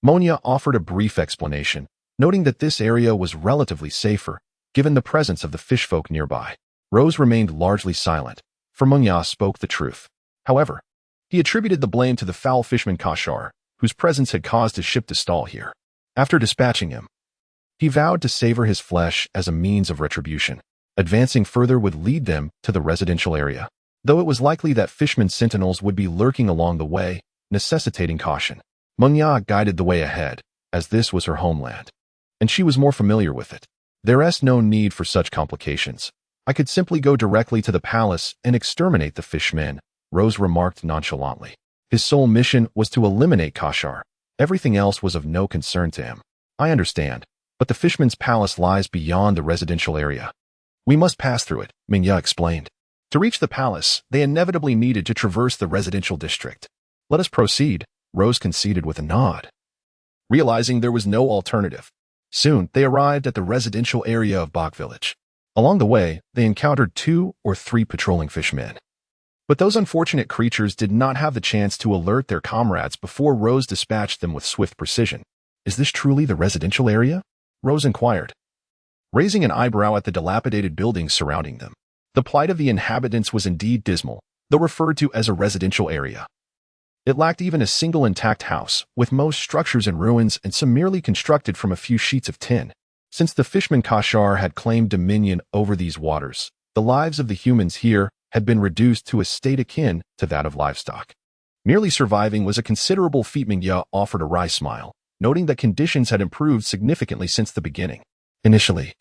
Monia offered a brief explanation, noting that this area was relatively safer, given the presence of the fishfolk nearby. Rose remained largely silent, for Monia spoke the truth. However, he attributed the blame to the foul fishman Kashar, whose presence had caused his ship to stall here. After dispatching him, he vowed to savor his flesh as a means of retribution. Advancing further would lead them to the residential area, though it was likely that fishermen sentinels would be lurking along the way, necessitating caution. Monia guided the way ahead, as this was her homeland, and she was more familiar with it. There's no need for such complications. I could simply go directly to the palace and exterminate the fishmen, Rose remarked nonchalantly. His sole mission was to eliminate Kashar. Everything else was of no concern to him. I understand, but the fishman's palace lies beyond the residential area. We must pass through it, Mihawk explained. To reach the palace, they inevitably needed to traverse the residential district. Let us proceed, Rose conceded with a nod, realizing there was no alternative. Soon, they arrived at the residential area of Bok Village. Along the way, they encountered 2 or 3 patrolling fishmen. But those unfortunate creatures did not have the chance to alert their comrades before Rose dispatched them with swift precision. Is this truly the residential area? Rose inquired, raising an eyebrow at the dilapidated buildings surrounding them. The plight of the inhabitants was indeed dismal, though referred to as a residential area. It lacked even a single intact house, with most structures in ruins and some merely constructed from a few sheets of tin. Since the fishman Kashar had claimed dominion over these waters, the lives of the humans here had been reduced to a state akin to that of livestock. Merely surviving was a considerable feat. Mihawk offered a wry smile, noting that conditions had improved significantly since the beginning. Initially,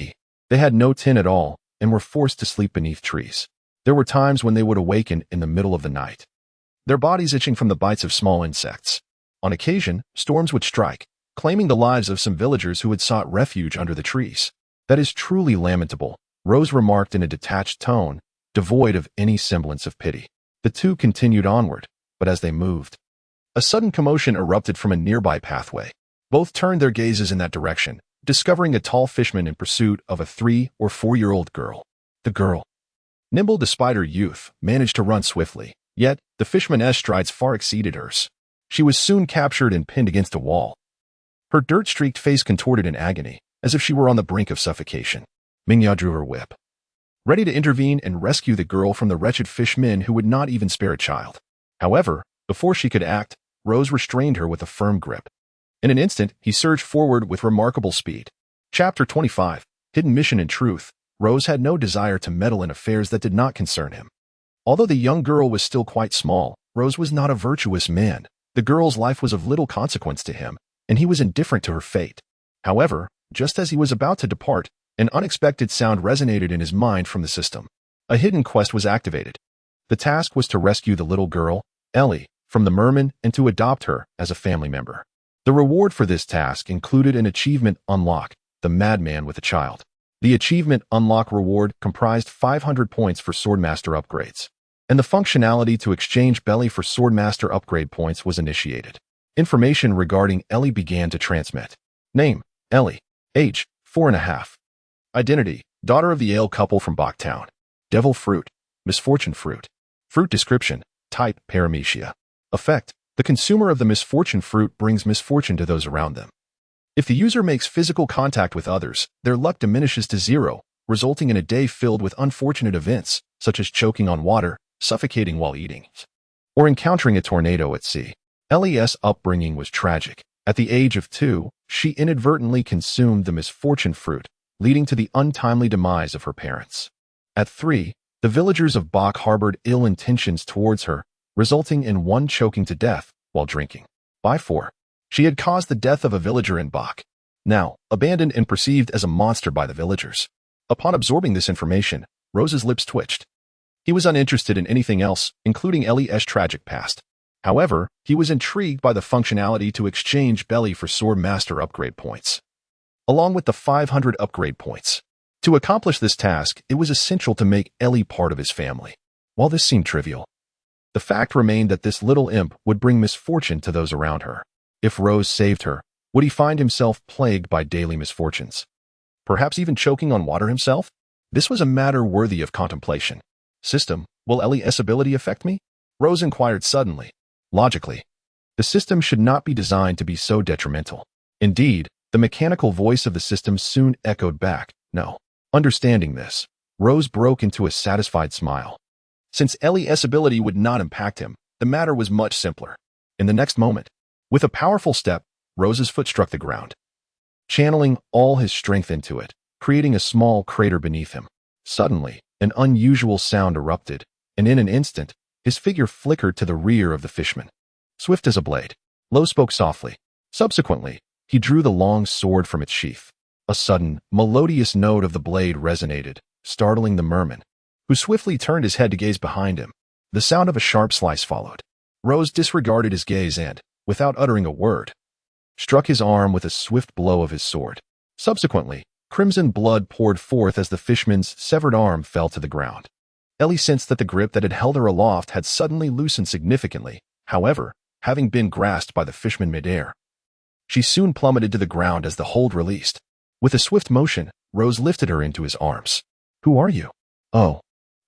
they had no tin at all and were forced to sleep beneath trees. There were times when they would awaken in the middle of the night, their bodies itching from the bites of small insects. On occasion, storms would strike, claiming the lives of some villagers who had sought refuge under the trees. That is truly lamentable, Rose remarked in a detached tone, devoid of any semblance of pity. The two continued onward, but as they moved, a sudden commotion erupted from a nearby pathway. Both turned their gazes in that direction, discovering a tall fisherman in pursuit of a 3- or 4-year-old girl. The girl, nimble despite her youth, managed to run swiftly, yet the fisherman's strides far exceeded hers. She was soon captured and pinned against a wall, her dirt-streaked face contorted in agony, as if she were on the brink of suffocation. Mingya drew her whip, ready to intervene and rescue the girl from the wretched fishermen who would not even spare a child. However, before she could act, Rose restrained her with a firm grip. In an instant, he surged forward with remarkable speed. Chapter 25, Hidden Mission and Truth. Rose had no desire to meddle in affairs that did not concern him. Although the young girl was still quite small, Rose was not a virtuous man. The girl's life was of little consequence to him, and he was indifferent to her fate. However, just as he was about to depart, an unexpected sound resonated in his mind from the system. A hidden quest was activated. The task was to rescue the little girl, Ellie, from the merman and to adopt her as a family member. The reward for this task included an achievement unlock, the madman with a child. The achievement unlock reward comprised 500 points for Swordmaster upgrades, and the functionality to exchange belly for Swordmaster upgrade points was initiated. Information regarding Ellie began to transmit. Name, Ellie. Age, 4.5. Identity, daughter of the ale couple from Bachtown. Devil fruit, misfortune fruit. Fruit description, type, paramecia. Effect, the consumer of the misfortune fruit brings misfortune to those around them. If the user makes physical contact with others, their luck diminishes to 0, resulting in a day filled with unfortunate events, such as choking on water, suffocating while eating, or encountering a tornado at sea. Ellie's upbringing was tragic. At the age of 2, she inadvertently consumed the misfortune fruit, leading to the untimely demise of her parents. At 3, the villagers of Bach harbored ill intentions towards her, resulting in one choking to death while drinking. By 4, she had caused the death of a villager in Bach, now abandoned and perceived as a monster by the villagers. Upon absorbing this information, Rose's lips twitched. He was uninterested in anything else, including Ellie's tragic past. However, he was intrigued by the functionality to exchange belly for Swordmaster upgrade points, along with the 500 upgrade points. To accomplish this task, it was essential to make Ellie part of his family. While this seemed trivial, the fact remained that this little imp would bring misfortune to those around her. If Rose saved her, would he find himself plagued by daily misfortunes? Perhaps even choking on water himself? This was a matter worthy of contemplation. System, will Ellie's ability affect me? Rose inquired suddenly. Logically, the system should not be designed to be so detrimental. Indeed, the mechanical voice of the system soon echoed back, no. Understanding this, Rose broke into a satisfied smile. Since Ellie's ability would not impact him, the matter was much simpler. In the next moment, with a powerful step, Rose's foot struck the ground, channeling all his strength into it, creating a small crater beneath him. Suddenly, an unusual sound erupted, and in an instant, his figure flickered to the rear of the fisherman. Swift as a blade, Lo spoke softly. Subsequently, he drew the long sword from its sheath. A sudden, melodious note of the blade resonated, startling the merman, who swiftly turned his head to gaze behind him. The sound of a sharp slice followed. Rose disregarded his gaze and, without uttering a word, struck his arm with a swift blow of his sword. Subsequently, crimson blood poured forth as the fisherman's severed arm fell to the ground. Ellie sensed that the grip that had held her aloft had suddenly loosened significantly. However, having been grasped by the fisherman midair, she soon plummeted to the ground as the hold released. With a swift motion, Rose lifted her into his arms. Who are you? Oh,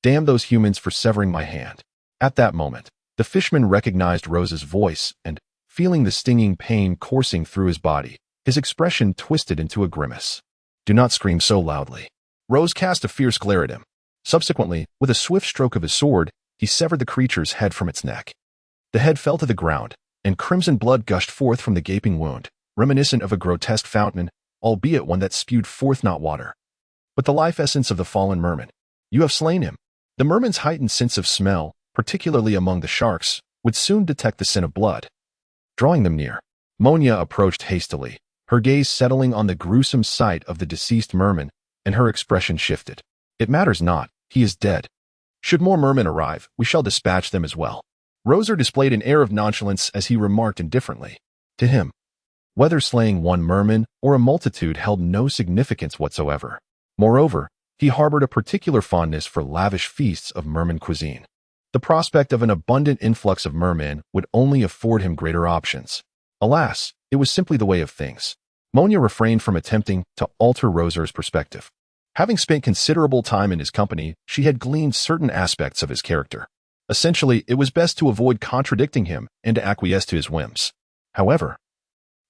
damn those humans for severing my hand. At that moment, the fisherman recognized Rose's voice and, feeling the stinging pain coursing through his body, his expression twisted into a grimace. Do not scream so loudly. Rose cast a fierce glare at him. Subsequently, with a swift stroke of his sword, he severed the creature's head from its neck. The head fell to the ground, and crimson blood gushed forth from the gaping wound, reminiscent of a grotesque fountain, albeit one that spewed forth not water, but the life essence of the fallen merman. You have slain him. The merman's heightened sense of smell, particularly among the sharks, would soon detect the scent of blood. Drawing them near, Monya approached hastily, her gaze settling on the gruesome sight of the deceased merman, and her expression shifted. It matters not, he is dead. Should more mermen arrive, we shall dispatch them as well. Rozé displayed an air of nonchalance as he remarked indifferently. To him, whether slaying one merman or a multitude held no significance whatsoever. Moreover, he harbored a particular fondness for lavish feasts of merman cuisine. The prospect of an abundant influx of mermen would only afford him greater options. Alas, it was simply the way of things. Monya refrained from attempting to alter Rosé's perspective. Having spent considerable time in his company, she had gleaned certain aspects of his character. Essentially, it was best to avoid contradicting him and to acquiesce to his whims. However,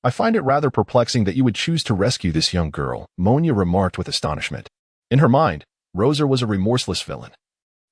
I find it rather perplexing that you would choose to rescue this young girl, Monya remarked with astonishment. In her mind, Rozé was a remorseless villain,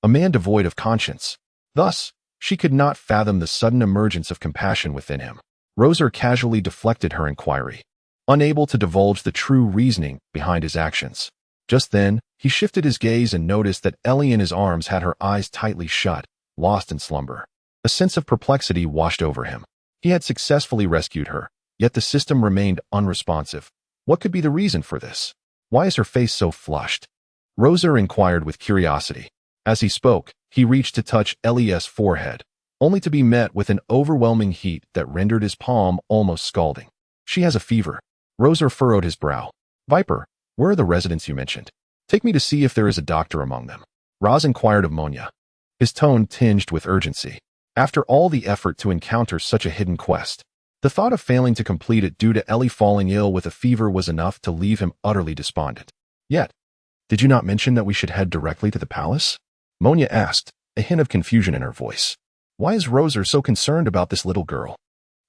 a man devoid of conscience. Thus, she could not fathom the sudden emergence of compassion within him. Rozé casually deflected her inquiry, unable to divulge the true reasoning behind his actions. Just then, he shifted his gaze and noticed that Ellie in his arms had her eyes tightly shut, lost in slumber. A sense of perplexity washed over him. He had successfully rescued her, yet the system remained unresponsive. What could be the reason for this? Why is her face so flushed? Rozé inquired with curiosity. As he spoke, he reached to touch Ellie's forehead, only to be met with an overwhelming heat that rendered his palm almost scalding. She has a fever. Rozé furrowed his brow. Viper, where are the residents you mentioned? Take me to see if there is a doctor among them. Roz inquired of Monya, his tone tinged with urgency. After all the effort to encounter such a hidden quest, the thought of failing to complete it due to Ellie falling ill with a fever was enough to leave him utterly despondent. Yet, did you not mention that we should head directly to the palace? Monya asked, a hint of confusion in her voice. Why is Rozé so concerned about this little girl?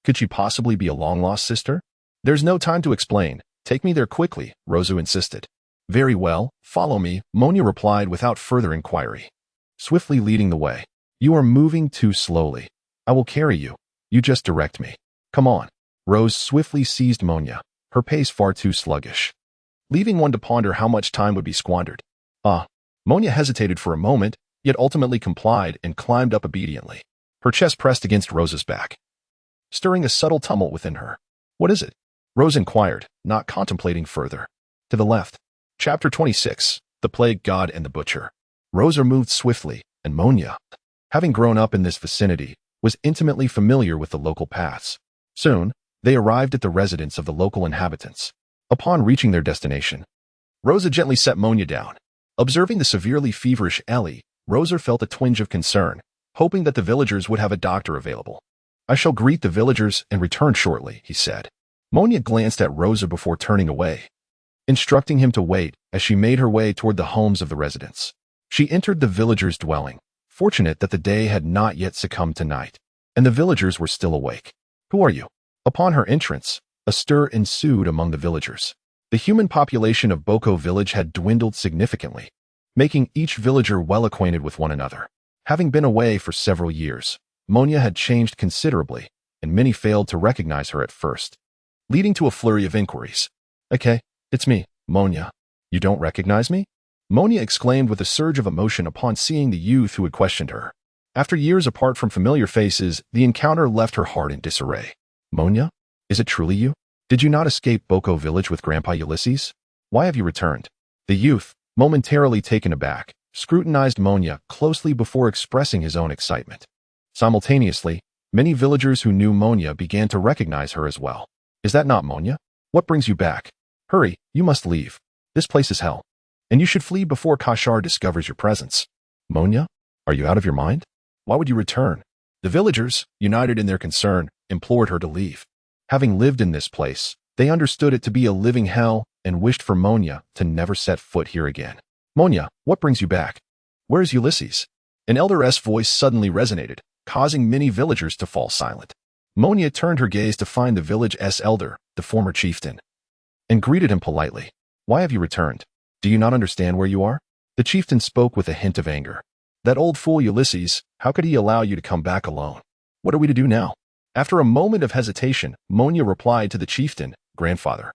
Could she possibly be a long-lost sister? There's no time to explain. Take me there quickly, Rozé insisted. Very well, follow me, Monya replied without further inquiry, swiftly leading the way. You are moving too slowly. I will carry you. You just direct me. Come on. Rozé swiftly seized Monya, her pace far too sluggish, leaving one to ponder how much time would be squandered. Monya hesitated for a moment, yet ultimately complied and climbed up obediently. Her chest pressed against Rosé's back, stirring a subtle tumult within her. What is it? Rozé inquired, not contemplating further. To the left. Chapter 26, The Plague God and the Butcher. Rozé moved swiftly, and Monya, having grown up in this vicinity, was intimately familiar with the local paths. Soon, they arrived at the residence of the local inhabitants. Upon reaching their destination, Rozé gently set Monya down. Observing the severely feverish Ellie, Rozé felt a twinge of concern, hoping that the villagers would have a doctor available. I shall greet the villagers and return shortly, he said. Monya glanced at Rozé before turning away, instructing him to wait as she made her way toward the homes of the residents. She entered the villagers' dwelling, fortunate that the day had not yet succumbed to night, and the villagers were still awake. Who are you? Upon her entrance, a stir ensued among the villagers. The human population of Boko village had dwindled significantly, making each villager well acquainted with one another. Having been away for several years, Monya had changed considerably, and many failed to recognize her at first, leading to a flurry of inquiries. Okay, it's me, Monya. You don't recognize me? Monya exclaimed with a surge of emotion upon seeing the youth who had questioned her. After years apart from familiar faces, the encounter left her heart in disarray. Monya? Is it truly you? Did you not escape Boko village with Grandpa Ulysses? Why have you returned? The youth, momentarily taken aback, scrutinized Monya closely before expressing his own excitement. Simultaneously, many villagers who knew Monya began to recognize her as well. Is that not Monya? What brings you back? Hurry, you must leave. This place is hell, and you should flee before Kashar discovers your presence. Monya, are you out of your mind? Why would you return? The villagers, united in their concern, implored her to leave. Having lived in this place, they understood it to be a living hell and wished for Monya to never set foot here again. Monya, what brings you back? Where is Ulysses? An elder's voice suddenly resonated, causing many villagers to fall silent. Monya turned her gaze to find the village's elder, the former chieftain, and greeted him politely. Why have you returned? Do you not understand where you are? The chieftain spoke with a hint of anger. That old fool Ulysses, how could he allow you to come back alone? What are we to do now? After a moment of hesitation, Monya replied to the chieftain, Grandfather,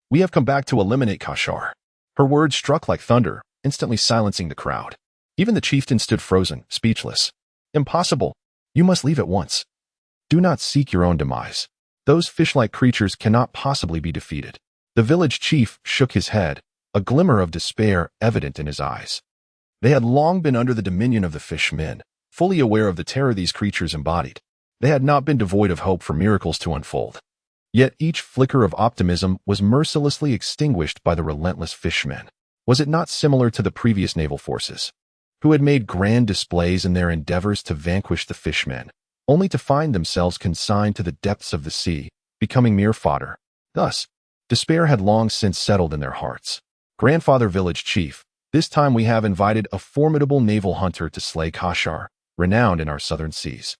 we have come back to eliminate Kashar. Her words struck like thunder, instantly silencing the crowd. Even the chieftain stood frozen, speechless. Impossible. You must leave at once. Do not seek your own demise. Those fish-like creatures cannot possibly be defeated. The village chief shook his head, a glimmer of despair evident in his eyes. They had long been under the dominion of the fishmen, fully aware of the terror these creatures embodied. They had not been devoid of hope for miracles to unfold. Yet each flicker of optimism was mercilessly extinguished by the relentless fishmen. Was it not similar to the previous naval forces, who had made grand displays in their endeavors to vanquish the fishmen, only to find themselves consigned to the depths of the sea, becoming mere fodder? Thus, despair had long since settled in their hearts. Grandfather Village Chief, this time we have invited a formidable naval hunter to slay Kashar, renowned in our southern seas.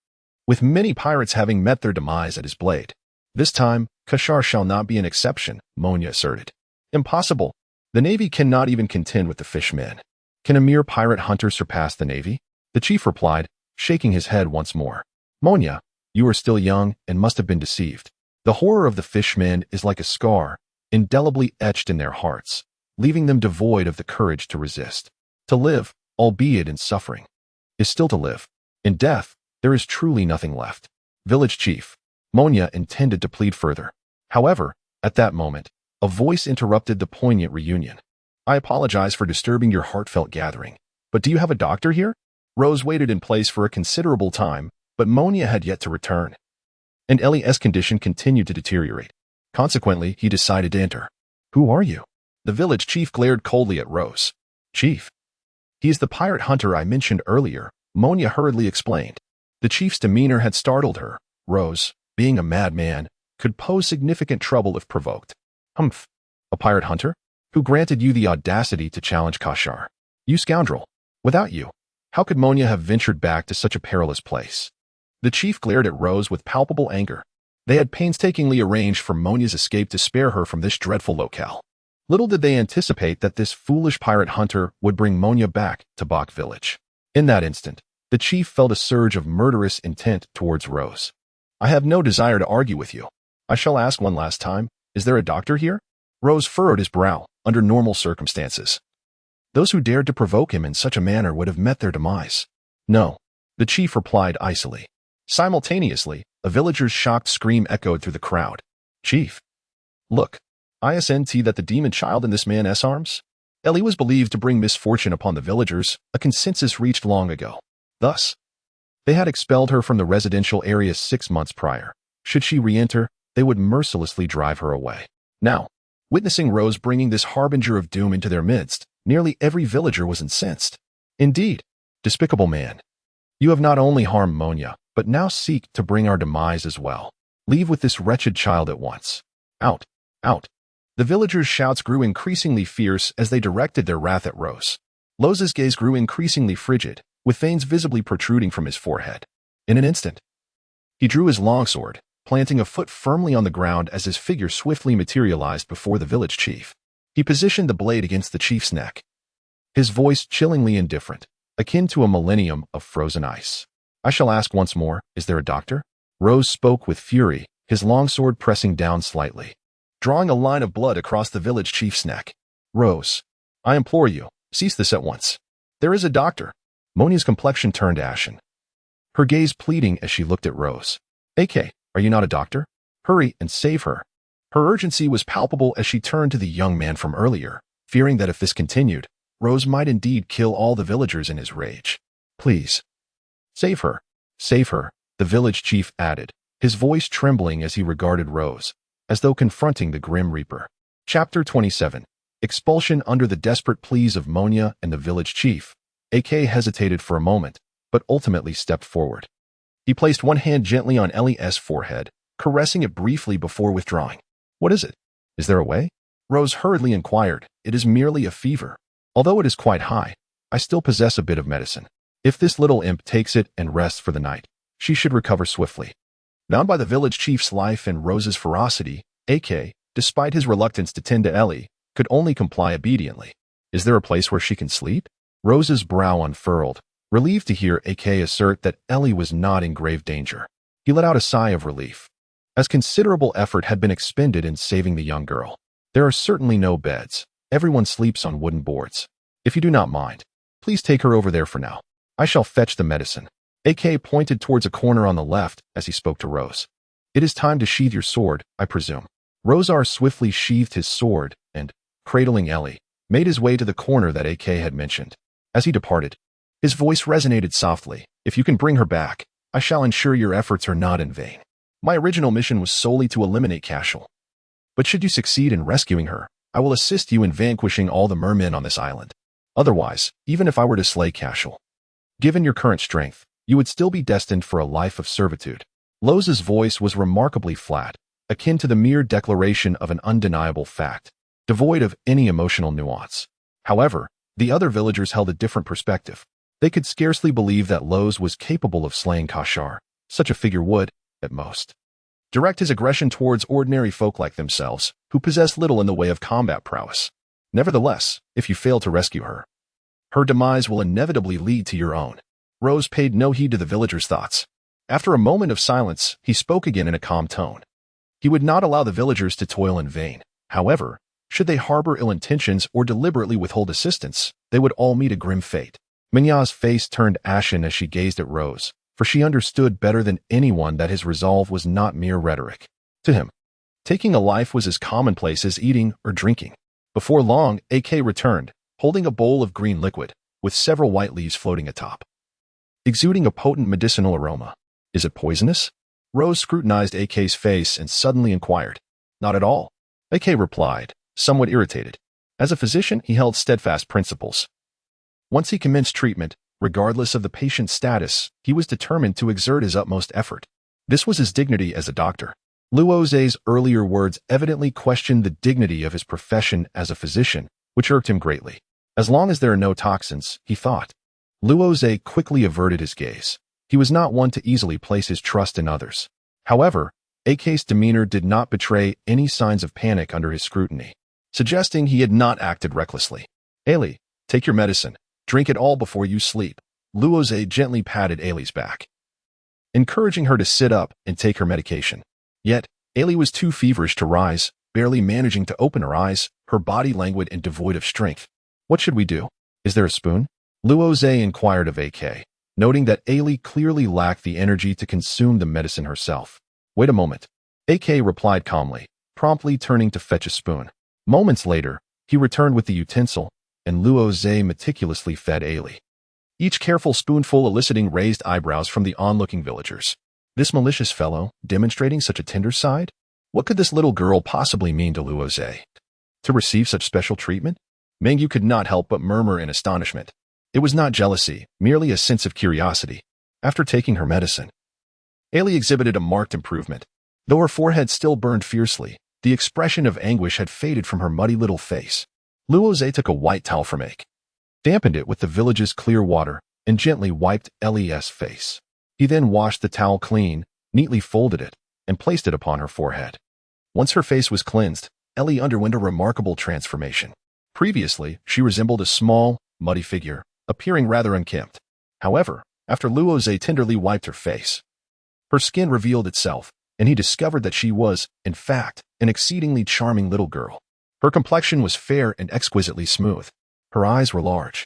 With many pirates having met their demise at his blade, this time, Kashar shall not be an exception, Monya asserted. Impossible. The Navy cannot even contend with the fishmen. Can a mere pirate hunter surpass the Navy? The chief replied, shaking his head once more. Monya, you are still young and must have been deceived. The horror of the fishmen is like a scar, indelibly etched in their hearts, leaving them devoid of the courage to resist. To live, albeit in suffering, is still to live. In death, there is truly nothing left. Village chief, Monya intended to plead further. However, at that moment, a voice interrupted the poignant reunion. I apologize for disturbing your heartfelt gathering, but do you have a doctor here? Rose waited in place for a considerable time, but Monya had yet to return, and Ellie's condition continued to deteriorate. Consequently, he decided to enter. Who are you? The village chief glared coldly at Rose. Chief. He is the pirate hunter I mentioned earlier, Monya hurriedly explained. The chief's demeanor had startled her. Rose, being a madman, could pose significant trouble if provoked. Humph. A pirate hunter? Who granted you the audacity to challenge Kashar? You scoundrel. Without you, how could Monya have ventured back to such a perilous place? The chief glared at Rose with palpable anger. They had painstakingly arranged for Monya's escape to spare her from this dreadful locale. Little did they anticipate that this foolish pirate hunter would bring Monya back to Bok Village. In that instant, the chief felt a surge of murderous intent towards Rose. I have no desire to argue with you. I shall ask one last time, is there a doctor here? Rose furrowed his brow. Under normal circumstances, those who dared to provoke him in such a manner would have met their demise. No, the chief replied icily. Simultaneously, a villager's shocked scream echoed through the crowd. Chief! Look, isn't that the demon child in this man's arms? Ellie was believed to bring misfortune upon the villagers, a consensus reached long ago. Thus, they had expelled her from the residential area 6 months prior. Should she re-enter, they would mercilessly drive her away. Now, witnessing Rose bringing this harbinger of doom into their midst, nearly every villager was incensed. Indeed, despicable man, you have not only harmed Monya, but now seek to bring our demise as well. Leave with this wretched child at once. Out, out. The villagers' shouts grew increasingly fierce as they directed their wrath at Rose. Rose's gaze grew increasingly frigid, with veins visibly protruding from his forehead. In an instant, he drew his longsword, planting a foot firmly on the ground as his figure swiftly materialized before the village chief. He positioned the blade against the chief's neck, his voice chillingly indifferent, akin to a millennium of frozen ice. I shall ask once more, is there a doctor? Rose spoke with fury, his longsword pressing down slightly, drawing a line of blood across the village chief's neck. Rose, I implore you, cease this at once. There is a doctor. Monya's complexion turned ashen, her gaze pleading as she looked at Rose. AK, are you not a doctor? Hurry and save her. Her urgency was palpable as she turned to the young man from earlier, fearing that if this continued, Rose might indeed kill all the villagers in his rage. Please. Save her. Save her, the village chief added, his voice trembling as he regarded Rose, as though confronting the Grim Reaper. Chapter 27. Expulsion. Under the desperate pleas of Monya and the village chief, AK hesitated for a moment, but ultimately stepped forward. He placed one hand gently on Ellie's forehead, caressing it briefly before withdrawing. What is it? Is there a way? Rose hurriedly inquired. It is merely a fever. Although it is quite high, I still possess a bit of medicine. If this little imp takes it and rests for the night, she should recover swiftly. Bound by the village chief's life and Rose's ferocity, AK, despite his reluctance to tend to Ellie, could only comply obediently. Is there a place where she can sleep? Rose's brow unfurled, relieved to hear AK assert that Ellie was not in grave danger. He let out a sigh of relief, as considerable effort had been expended in saving the young girl. There are certainly no beds. Everyone sleeps on wooden boards. If you do not mind, please take her over there for now. I shall fetch the medicine. AK pointed towards a corner on the left as he spoke to Rose. It is time to sheathe your sword, I presume. Rozar swiftly sheathed his sword and, cradling Ellie, made his way to the corner that AK had mentioned. As he departed, his voice resonated softly. If you can bring her back, I shall ensure your efforts are not in vain. My original mission was solely to eliminate Cashel. But should you succeed in rescuing her, I will assist you in vanquishing all the mermen on this island. Otherwise, even if I were to slay Cashel, given your current strength, you would still be destined for a life of servitude. Loz's voice was remarkably flat, akin to the mere declaration of an undeniable fact, devoid of any emotional nuance. However, the other villagers held a different perspective. They could scarcely believe that Loz was capable of slaying Kashar. Such a figure would, at most, direct his aggression towards ordinary folk like themselves, who possess little in the way of combat prowess. Nevertheless, if you fail to rescue her, her demise will inevitably lead to your own. Rose paid no heed to the villagers' thoughts. After a moment of silence, he spoke again in a calm tone. He would not allow the villagers to toil in vain. However, should they harbor ill intentions or deliberately withhold assistance, they would all meet a grim fate. Minya's face turned ashen as she gazed at Rose, for she understood better than anyone that his resolve was not mere rhetoric. To him, taking a life was as commonplace as eating or drinking. Before long, AK returned, holding a bowl of green liquid, with several white leaves floating atop, exuding a potent medicinal aroma. Is it poisonous? Rose scrutinized AK's face and suddenly inquired. Not at all, AK replied, somewhat irritated. As a physician, he held steadfast principles. Once he commenced treatment, regardless of the patient's status, he was determined to exert his utmost effort. This was his dignity as a doctor. Luoze's earlier words evidently questioned the dignity of his profession as a physician, which irked him greatly. As long as there are no toxins, he thought. Luoze quickly averted his gaze. He was not one to easily place his trust in others. However, AK's demeanor did not betray any signs of panic under his scrutiny, suggesting he had not acted recklessly. Ailey, take your medicine. Drink it all before you sleep. Luoze gently patted Ailey's back, encouraging her to sit up and take her medication. Yet, Ailey was too feverish to rise, barely managing to open her eyes, her body languid and devoid of strength. What should we do? Is there a spoon? Luoze inquired of AK, noting that Ailey clearly lacked the energy to consume the medicine herself. Wait a moment. AK replied calmly, promptly turning to fetch a spoon. Moments later, he returned with the utensil, and Luoze meticulously fed Ailey, each careful spoonful eliciting raised eyebrows from the onlooking villagers. This malicious fellow, demonstrating such a tender side? What could this little girl possibly mean to Luoze? To receive such special treatment? Mengyu could not help but murmur in astonishment. It was not jealousy, merely a sense of curiosity. After taking her medicine, Ailey exhibited a marked improvement. Though her forehead still burned fiercely, the expression of anguish had faded from her muddy little face. Luoze took a white towel from AK, dampened it with the village's clear water, and gently wiped Ellie's face. He then washed the towel clean, neatly folded it, and placed it upon her forehead. Once her face was cleansed, Ellie underwent a remarkable transformation. Previously, she resembled a small, muddy figure, appearing rather unkempt. However, after Luoze tenderly wiped her face, her skin revealed itself, and he discovered that she was, in fact, an exceedingly charming little girl. Her complexion was fair and exquisitely smooth. Her eyes were large,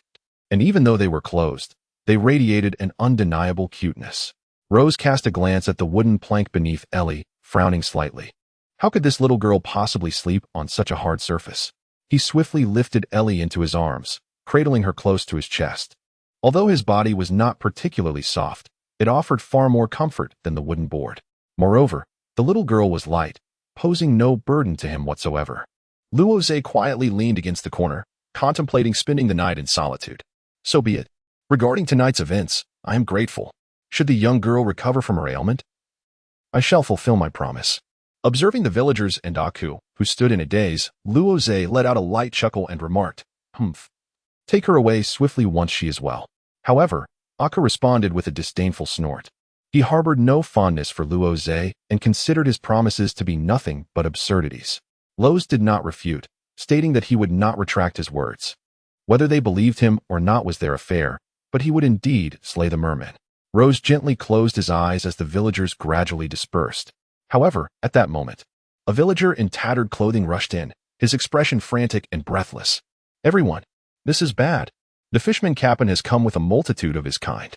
and even though they were closed, they radiated an undeniable cuteness. Rose cast a glance at the wooden plank beneath Ellie, frowning slightly. How could this little girl possibly sleep on such a hard surface? He swiftly lifted Ellie into his arms, cradling her close to his chest. Although his body was not particularly soft, it offered far more comfort than the wooden board. Moreover, the little girl was light, posing no burden to him whatsoever. Luoze quietly leaned against the corner, contemplating spending the night in solitude. So be it. Regarding tonight's events, I am grateful. Should the young girl recover from her ailment, I shall fulfill my promise. Observing the villagers and Aku, who stood in a daze, Luoze let out a light chuckle and remarked, "Humph. Take her away swiftly once she is well." However, Aku responded with a disdainful snort. He harbored no fondness for Luoze and considered his promises to be nothing but absurdities. Loz did not refute, stating that he would not retract his words. Whether they believed him or not was their affair, but he would indeed slay the merman. Rose gently closed his eyes as the villagers gradually dispersed. However, at that moment, a villager in tattered clothing rushed in, his expression frantic and breathless. "Everyone, this is bad. The fishman captain has come with a multitude of his kind.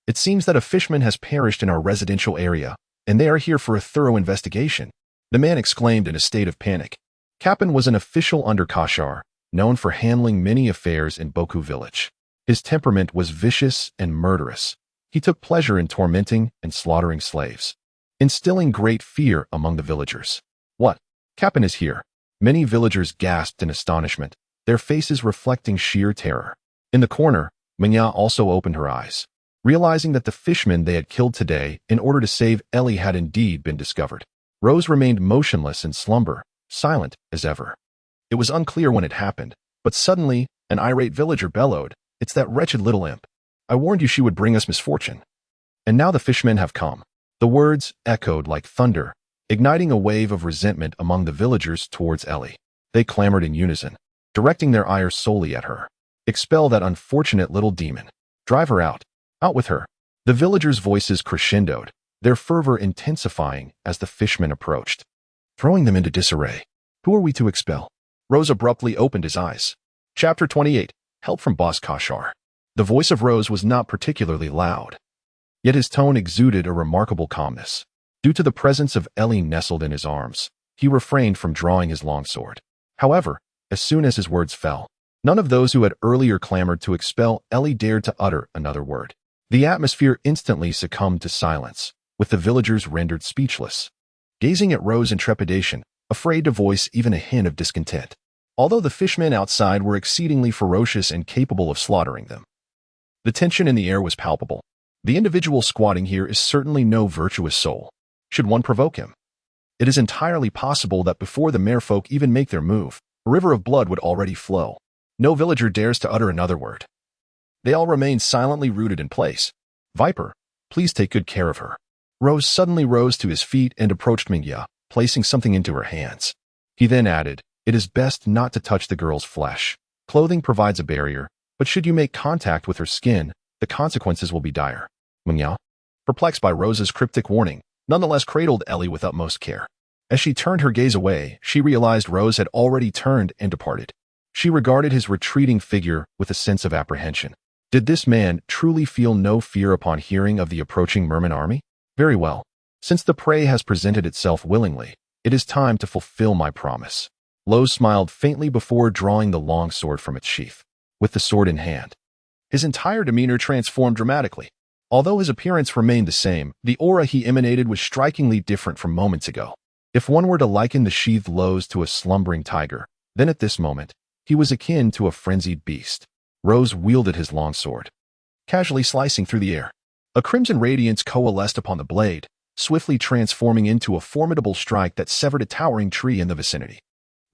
It seems that a fishman has perished in our residential area, and they are here for a thorough investigation," the man exclaimed in a state of panic. Cap'n was an official under Kashar, known for handling many affairs in Boku village. His temperament was vicious and murderous. He took pleasure in tormenting and slaughtering slaves, instilling great fear among the villagers. "What? Cap'n is here?" Many villagers gasped in astonishment, their faces reflecting sheer terror. In the corner, Minya also opened her eyes, realizing that the fishman they had killed today in order to save Ellie had indeed been discovered. Rose remained motionless in slumber, silent as ever. It was unclear when it happened, but suddenly an irate villager bellowed, "It's that wretched little imp. I warned you she would bring us misfortune. And now the fishmen have come." The words echoed like thunder, igniting a wave of resentment among the villagers towards Ellie. They clamored in unison, directing their ire solely at her. "Expel that unfortunate little demon. Drive her out. Out with her." The villagers' voices crescendoed, their fervor intensifying as the fishmen approached, throwing them into disarray. "Who are we to expel?" Rose abruptly opened his eyes. Chapter 28. Help from Boss Kashar. The voice of Rose was not particularly loud, yet his tone exuded a remarkable calmness. Due to the presence of Ellie nestled in his arms, he refrained from drawing his longsword. However, as soon as his words fell, none of those who had earlier clamored to expel Ellie dared to utter another word. The atmosphere instantly succumbed to silence, with the villagers rendered speechless, gazing at Rose in trepidation, afraid to voice even a hint of discontent. Although the fishmen outside were exceedingly ferocious and capable of slaughtering them, the tension in the air was palpable. The individual squatting here is certainly no virtuous soul. Should one provoke him, it is entirely possible that before the merfolk even make their move, a river of blood would already flow. No villager dares to utter another word. They all remain silently rooted in place. "Viper, please take good care of her." Rose suddenly rose to his feet and approached Mingya, placing something into her hands. He then added, "It is best not to touch the girl's flesh. Clothing provides a barrier, but should you make contact with her skin, the consequences will be dire." Mingya, perplexed by Rose's cryptic warning, nonetheless cradled Ellie with utmost care. As she turned her gaze away, she realized Rose had already turned and departed. She regarded his retreating figure with a sense of apprehension. Did this man truly feel no fear upon hearing of the approaching merman army? Very well. Since the prey has presented itself willingly, it is time to fulfill my promise. Rose smiled faintly before drawing the long sword from its sheath. With the sword in hand, his entire demeanor transformed dramatically. Although his appearance remained the same, the aura he emanated was strikingly different from moments ago. If one were to liken the sheathed Rose to a slumbering tiger, then at this moment, he was akin to a frenzied beast. Rose wielded his longsword, casually slicing through the air. A crimson radiance coalesced upon the blade, swiftly transforming into a formidable strike that severed a towering tree in the vicinity.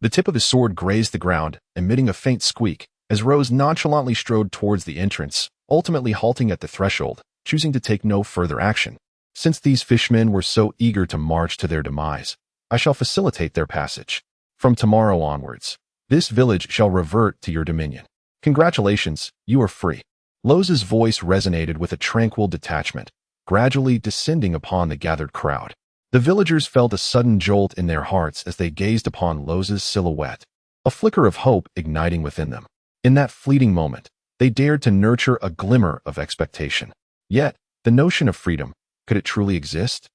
The tip of his sword grazed the ground, emitting a faint squeak, as Rose nonchalantly strode towards the entrance, ultimately halting at the threshold, choosing to take no further action. "Since these fishmen were so eager to march to their demise, I shall facilitate their passage. From tomorrow onwards, this village shall revert to your dominion. Congratulations, you are free." Rose's voice resonated with a tranquil detachment, gradually descending upon the gathered crowd. The villagers felt a sudden jolt in their hearts as they gazed upon Rose's silhouette, a flicker of hope igniting within them. In that fleeting moment, they dared to nurture a glimmer of expectation. Yet, the notion of freedom, could it truly exist?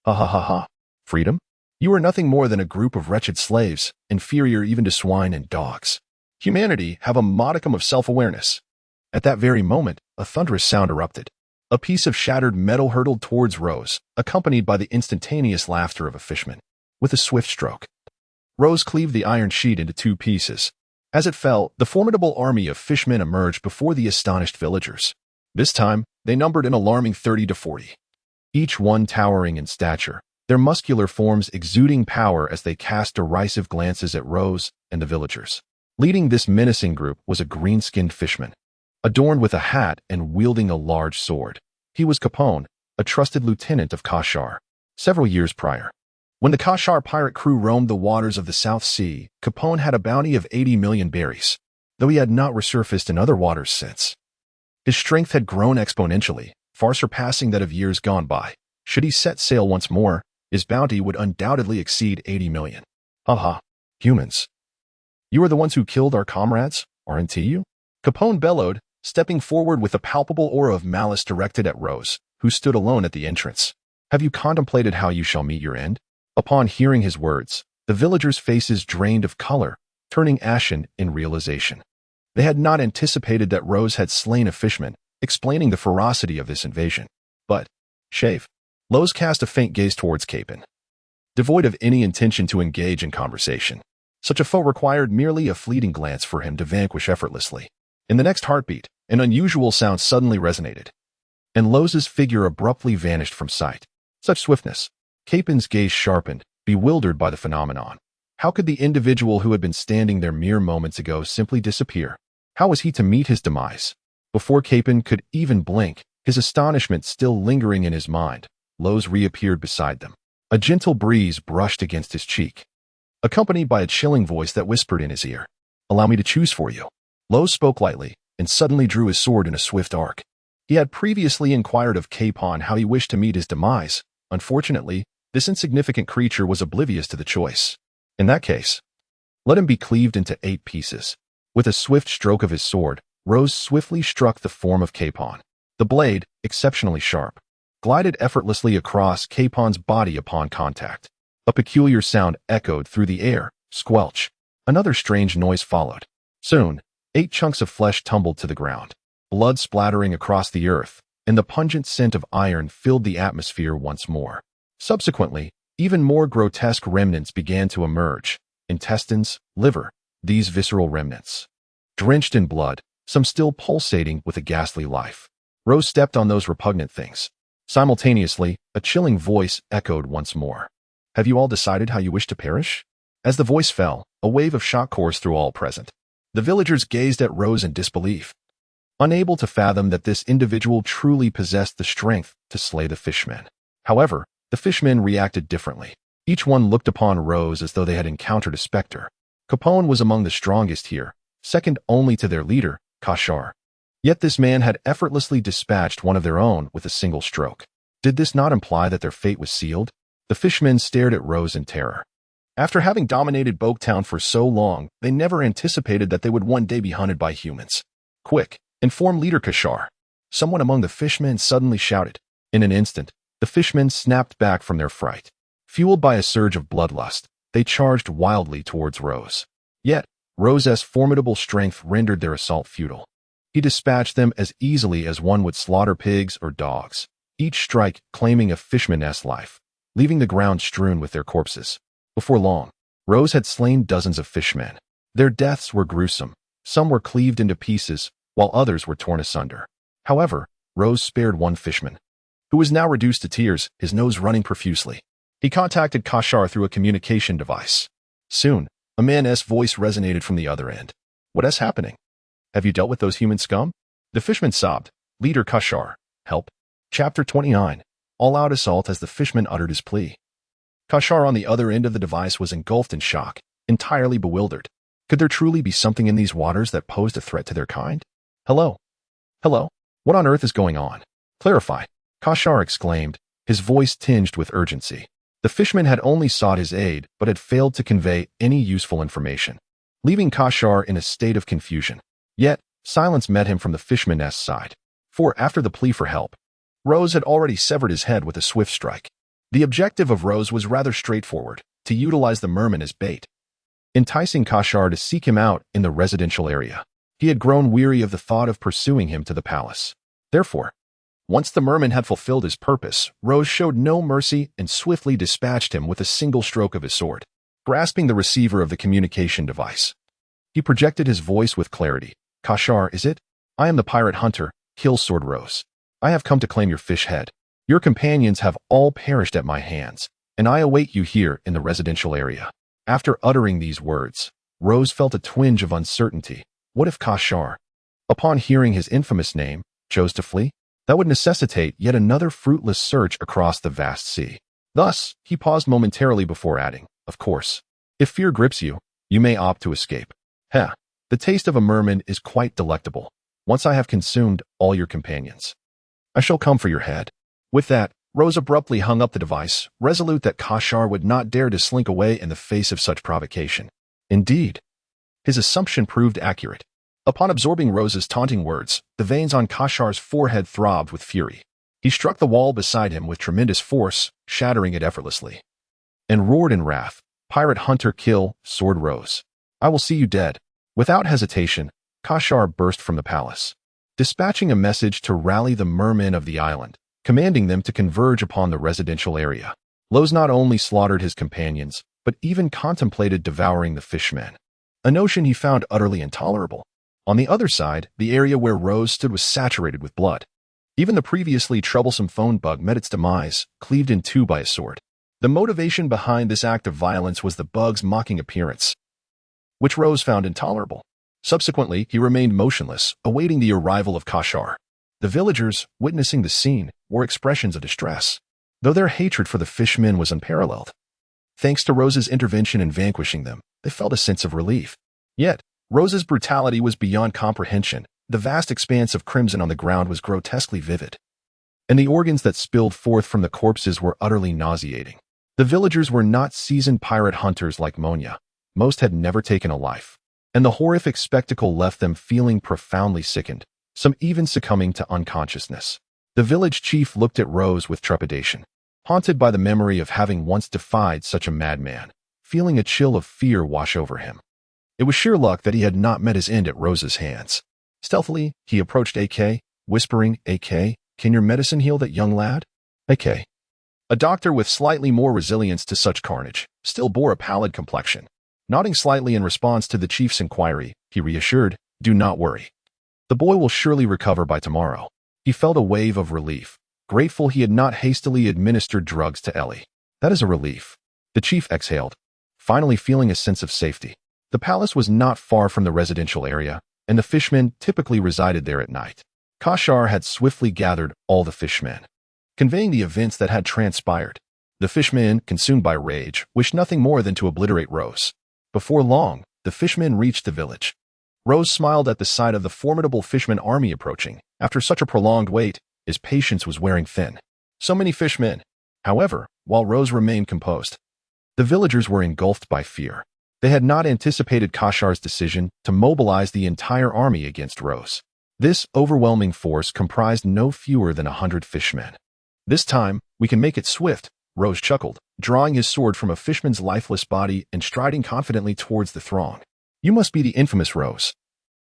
Ha ha ha ha. Freedom? You are nothing more than a group of wretched slaves, inferior even to swine and dogs. Humanity have a modicum of self-awareness. At that very moment, a thunderous sound erupted. A piece of shattered metal hurtled towards Rose, accompanied by the instantaneous laughter of a fishman. With a swift stroke, Rose cleaved the iron sheet into two pieces. As it fell, the formidable army of fishmen emerged before the astonished villagers. This time, they numbered an alarming 30 to 40. Each one towering in stature, their muscular forms exuding power as they cast derisive glances at Rose and the villagers. Leading this menacing group was a green-skinned fishman, adorned with a hat and wielding a large sword. He was Capone, a trusted lieutenant of Kashar. Several years prior, when the Kashar pirate crew roamed the waters of the South Sea, Capone had a bounty of 80 million berries, though he had not resurfaced in other waters since. His strength had grown exponentially, far surpassing that of years gone by. Should he set sail once more, his bounty would undoubtedly exceed 80 million. Haha, humans. You are the ones who killed our comrades, aren't you? Capone bellowed, stepping forward with a palpable aura of malice directed at Rose, who stood alone at the entrance. Have you contemplated how you shall meet your end? Upon hearing his words, the villagers' faces drained of color, turning ashen in realization. They had not anticipated that Rose had slain a fishman, explaining the ferocity of this invasion. But, shave. Rose cast a faint gaze towards Capon, devoid of any intention to engage in conversation. Such a foe required merely a fleeting glance for him to vanquish effortlessly. In the next heartbeat, an unusual sound suddenly resonated, and Rose's figure abruptly vanished from sight. Such swiftness. Capon's gaze sharpened, bewildered by the phenomenon. How could the individual who had been standing there mere moments ago simply disappear? How was he to meet his demise? Before Capon could even blink, his astonishment still lingering in his mind, Rose reappeared beside them. A gentle breeze brushed against his cheek, accompanied by a chilling voice that whispered in his ear, "Allow me to choose for you." Rose spoke lightly, and suddenly drew his sword in a swift arc. He had previously inquired of Capon how he wished to meet his demise. Unfortunately, this insignificant creature was oblivious to the choice. In that case, let him be cleaved into 8 pieces. With a swift stroke of his sword, Rose swiftly struck the form of Capon. The blade, exceptionally sharp, glided effortlessly across Capon's body upon contact. A peculiar sound echoed through the air, squelch. Another strange noise followed. Soon, 8 chunks of flesh tumbled to the ground, blood splattering across the earth, and the pungent scent of iron filled the atmosphere once more. Subsequently, even more grotesque remnants began to emerge. Intestines, liver, these visceral remnants, drenched in blood, some still pulsating with a ghastly life. Rose stepped on those repugnant things. Simultaneously, a chilling voice echoed once more. "Have you all decided how you wish to perish?" As the voice fell, a wave of shock coursed through all present. The villagers gazed at Rose in disbelief, unable to fathom that this individual truly possessed the strength to slay the fishmen. However, the fishmen reacted differently. Each one looked upon Rose as though they had encountered a specter. Capone was among the strongest here, second only to their leader, Kashar. Yet this man had effortlessly dispatched one of their own with a single stroke. Did this not imply that their fate was sealed? The fishmen stared at Rose in terror. After having dominated Boaktown for so long, they never anticipated that they would one day be hunted by humans. "Quick, inform Leader Kashar." Someone among the fishmen suddenly shouted. In an instant, the fishmen snapped back from their fright. Fueled by a surge of bloodlust, they charged wildly towards Rose. Yet, Rose's formidable strength rendered their assault futile. He dispatched them as easily as one would slaughter pigs or dogs, each strike claiming a fishman's life, leaving the ground strewn with their corpses. Before long, Rose had slain dozens of fishmen. Their deaths were gruesome. Some were cleaved into pieces, while others were torn asunder. However, Rose spared one fishman, who was now reduced to tears, his nose running profusely. He contacted Kashar through a communication device. Soon, a man's voice resonated from the other end. "What is happening? Have you dealt with those human scum?" The fishman sobbed. "Leader Kashar, help." Chapter 29. All-out assault as the fishman uttered his plea. Kashar on the other end of the device was engulfed in shock, entirely bewildered. Could there truly be something in these waters that posed a threat to their kind? "Hello? Hello? What on earth is going on? Clarify," Kashar exclaimed, his voice tinged with urgency. The fishman had only sought his aid, but had failed to convey any useful information, leaving Kashar in a state of confusion. Yet, silence met him from the fishman's side. For after the plea for help, Rose had already severed his head with a swift strike. The objective of Rose was rather straightforward, to utilize the merman as bait, enticing Kashar to seek him out in the residential area. He had grown weary of the thought of pursuing him to the palace. Therefore, once the merman had fulfilled his purpose, Rose showed no mercy and swiftly dispatched him with a single stroke of his sword. Grasping the receiver of the communication device, he projected his voice with clarity. "Kashar, is it? I am the pirate hunter, Killsword Rose. I have come to claim your fish head. Your companions have all perished at my hands, and I await you here in the residential area." After uttering these words, Rose felt a twinge of uncertainty. What if Kashar, upon hearing his infamous name, chose to flee? That would necessitate yet another fruitless search across the vast sea. Thus, he paused momentarily before adding, "Of course, if fear grips you, you may opt to escape. Heh, the taste of a merman is quite delectable. Once I have consumed all your companions, I shall come for your head." With that, Rose abruptly hung up the device, resolute that Kashar would not dare to slink away in the face of such provocation. Indeed, his assumption proved accurate. Upon absorbing Rose's taunting words, the veins on Kashar's forehead throbbed with fury. He struck the wall beside him with tremendous force, shattering it effortlessly, and roared in wrath, "Pirate hunter kill, sword Rose. I will see you dead." Without hesitation, Kashar burst from the palace, dispatching a message to rally the mermen of the island, commanding them to converge upon the residential area. Rose not only slaughtered his companions, but even contemplated devouring the fishmen, a notion he found utterly intolerable. On the other side, the area where Rose stood was saturated with blood. Even the previously troublesome phone bug met its demise, cleaved in two by a sword. The motivation behind this act of violence was the bug's mocking appearance, which Rose found intolerable. Subsequently, he remained motionless, awaiting the arrival of Kashar. The villagers, witnessing the scene, wore expressions of distress, though their hatred for the fishmen was unparalleled. Thanks to Rose's intervention in vanquishing them, they felt a sense of relief. Yet, Rose's brutality was beyond comprehension. The vast expanse of crimson on the ground was grotesquely vivid, and the organs that spilled forth from the corpses were utterly nauseating. The villagers were not seasoned pirate hunters like Monya. Most had never taken a life, and the horrific spectacle left them feeling profoundly sickened, some even succumbing to unconsciousness. The village chief looked at Rose with trepidation, haunted by the memory of having once defied such a madman, feeling a chill of fear wash over him. It was sheer luck that he had not met his end at Rose's hands. Stealthily, he approached AK, whispering, "AK, can your medicine heal that young lad?" AK, a doctor with slightly more resilience to such carnage, still bore a pallid complexion. Nodding slightly in response to the chief's inquiry, he reassured, "Do not worry. The boy will surely recover by tomorrow." He felt a wave of relief, grateful he had not hastily administered drugs to Ellie. "That is a relief," the chief exhaled, finally feeling a sense of safety. The palace was not far from the residential area, and the fishmen typically resided there at night. Kashar had swiftly gathered all the fishmen, conveying the events that had transpired. The fishmen, consumed by rage, wished nothing more than to obliterate Rose. Before long, the fishmen reached the village. Rose smiled at the sight of the formidable fishman army approaching. After such a prolonged wait, his patience was wearing thin. So many fishmen. However, while Rose remained composed, the villagers were engulfed by fear. They had not anticipated Kashar's decision to mobilize the entire army against Rose. This overwhelming force comprised no fewer than 100 fishmen. "This time, we can make it swift," Rose chuckled, drawing his sword from a fishman's lifeless body and striding confidently towards the throng. "You must be the infamous Rose,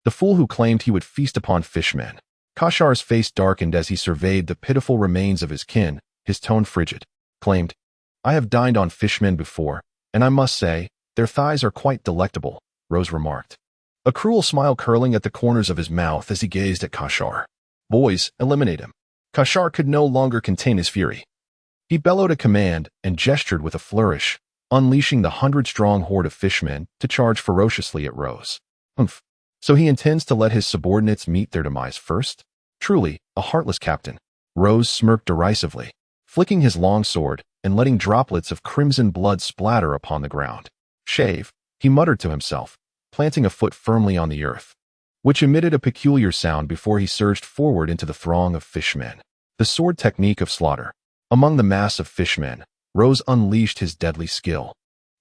the fool who claimed he would feast upon fishmen." Kashar's face darkened as he surveyed the pitiful remains of his kin, his tone frigid. Claimed, "I have dined on fishmen before, and I must say, their thighs are quite delectable," Rose remarked, a cruel smile curling at the corners of his mouth as he gazed at Kashar. "Boys, eliminate him." Kashar could no longer contain his fury. He bellowed a command and gestured with a flourish, unleashing the 100-strong horde of fishmen to charge ferociously at Rose. "Humph. So he intends to let his subordinates meet their demise first? Truly, a heartless captain." Rose smirked derisively, flicking his long sword and letting droplets of crimson blood splatter upon the ground. "Shave," he muttered to himself, planting a foot firmly on the earth, which emitted a peculiar sound before he surged forward into the throng of fishmen. The sword technique of slaughter. Among the mass of fishmen, Rose unleashed his deadly skill,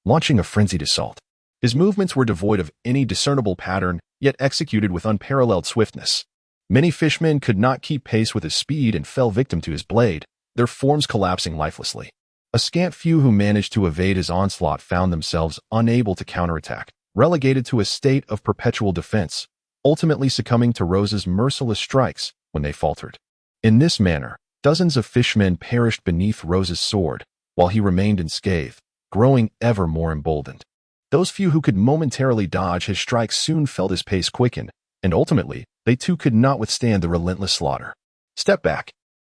launching a frenzied assault. His movements were devoid of any discernible pattern, yet executed with unparalleled swiftness. Many fishmen could not keep pace with his speed and fell victim to his blade, their forms collapsing lifelessly. A scant few who managed to evade his onslaught found themselves unable to counterattack, relegated to a state of perpetual defense, ultimately succumbing to Rose's merciless strikes when they faltered. In this manner, dozens of fishmen perished beneath Rose's sword, while he remained unscathed, growing ever more emboldened. Those few who could momentarily dodge his strikes soon felt his pace quicken, and ultimately, they too could not withstand the relentless slaughter. "Step back.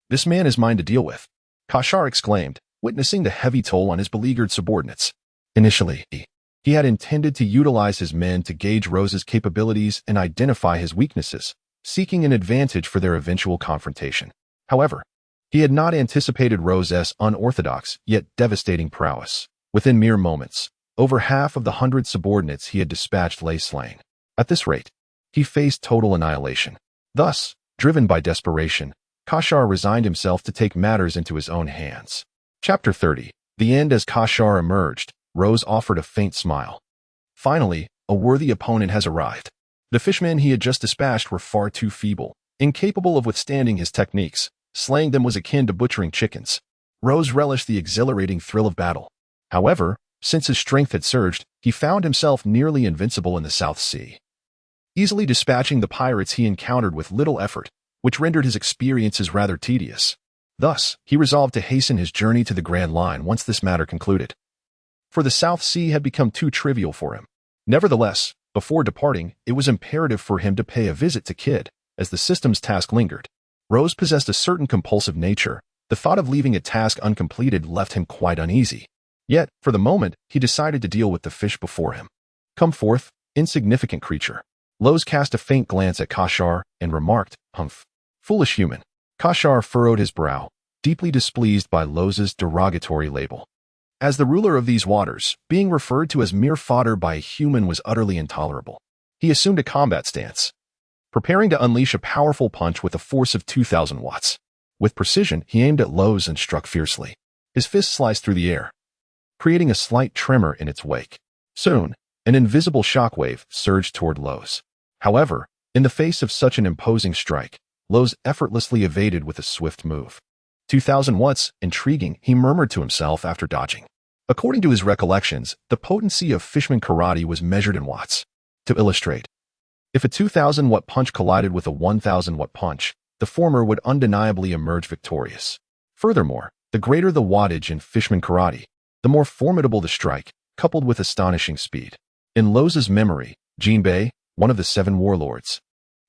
This man is mine to deal with," Kashar exclaimed, witnessing the heavy toll on his beleaguered subordinates. Initially, he had intended to utilize his men to gauge Rose's capabilities and identify his weaknesses, seeking an advantage for their eventual confrontation. However, he had not anticipated Rose's unorthodox yet devastating prowess. Within mere moments, over half of the 100 subordinates he had dispatched lay slain. At this rate, he faced total annihilation. Thus, driven by desperation, Kashar resigned himself to take matters into his own hands. Chapter 30. The end. As Kashar emerged, Rose offered a faint smile. Finally, a worthy opponent has arrived. The fishmen he had just dispatched were far too feeble, incapable of withstanding his techniques. Slaying them was akin to butchering chickens. Rose relished the exhilarating thrill of battle. However, since his strength had surged, he found himself nearly invincible in the South Sea, easily dispatching the pirates he encountered with little effort, which rendered his experiences rather tedious. Thus, he resolved to hasten his journey to the Grand Line once this matter concluded. For the South Sea had become too trivial for him. Nevertheless, before departing, it was imperative for him to pay a visit to Kid, as the system's task lingered. Rose possessed a certain compulsive nature. The thought of leaving a task uncompleted left him quite uneasy. Yet, for the moment, he decided to deal with the fish before him. Come forth, insignificant creature. Lowe's cast a faint glance at Kashar and remarked, "Humph. Foolish human." Kashar furrowed his brow, deeply displeased by Lowe's derogatory label. As the ruler of these waters, being referred to as mere fodder by a human was utterly intolerable. He assumed a combat stance, preparing to unleash a powerful punch with a force of 2,000 watts. With precision, he aimed at Lowe's and struck fiercely. His fist sliced through the air, creating a slight tremor in its wake. Soon, an invisible shockwave surged toward Lowe's. However, in the face of such an imposing strike, Lowe's effortlessly evaded with a swift move. 2,000 watts, intriguing, he murmured to himself after dodging. According to his recollections, the potency of Fishman karate was measured in watts. To illustrate, if a 2,000-watt punch collided with a 1,000-watt punch, the former would undeniably emerge victorious. Furthermore, the greater the wattage in Fishman karate, the more formidable the strike, coupled with astonishing speed. In Lowe's memory, Jinbei, one of the 7 warlords,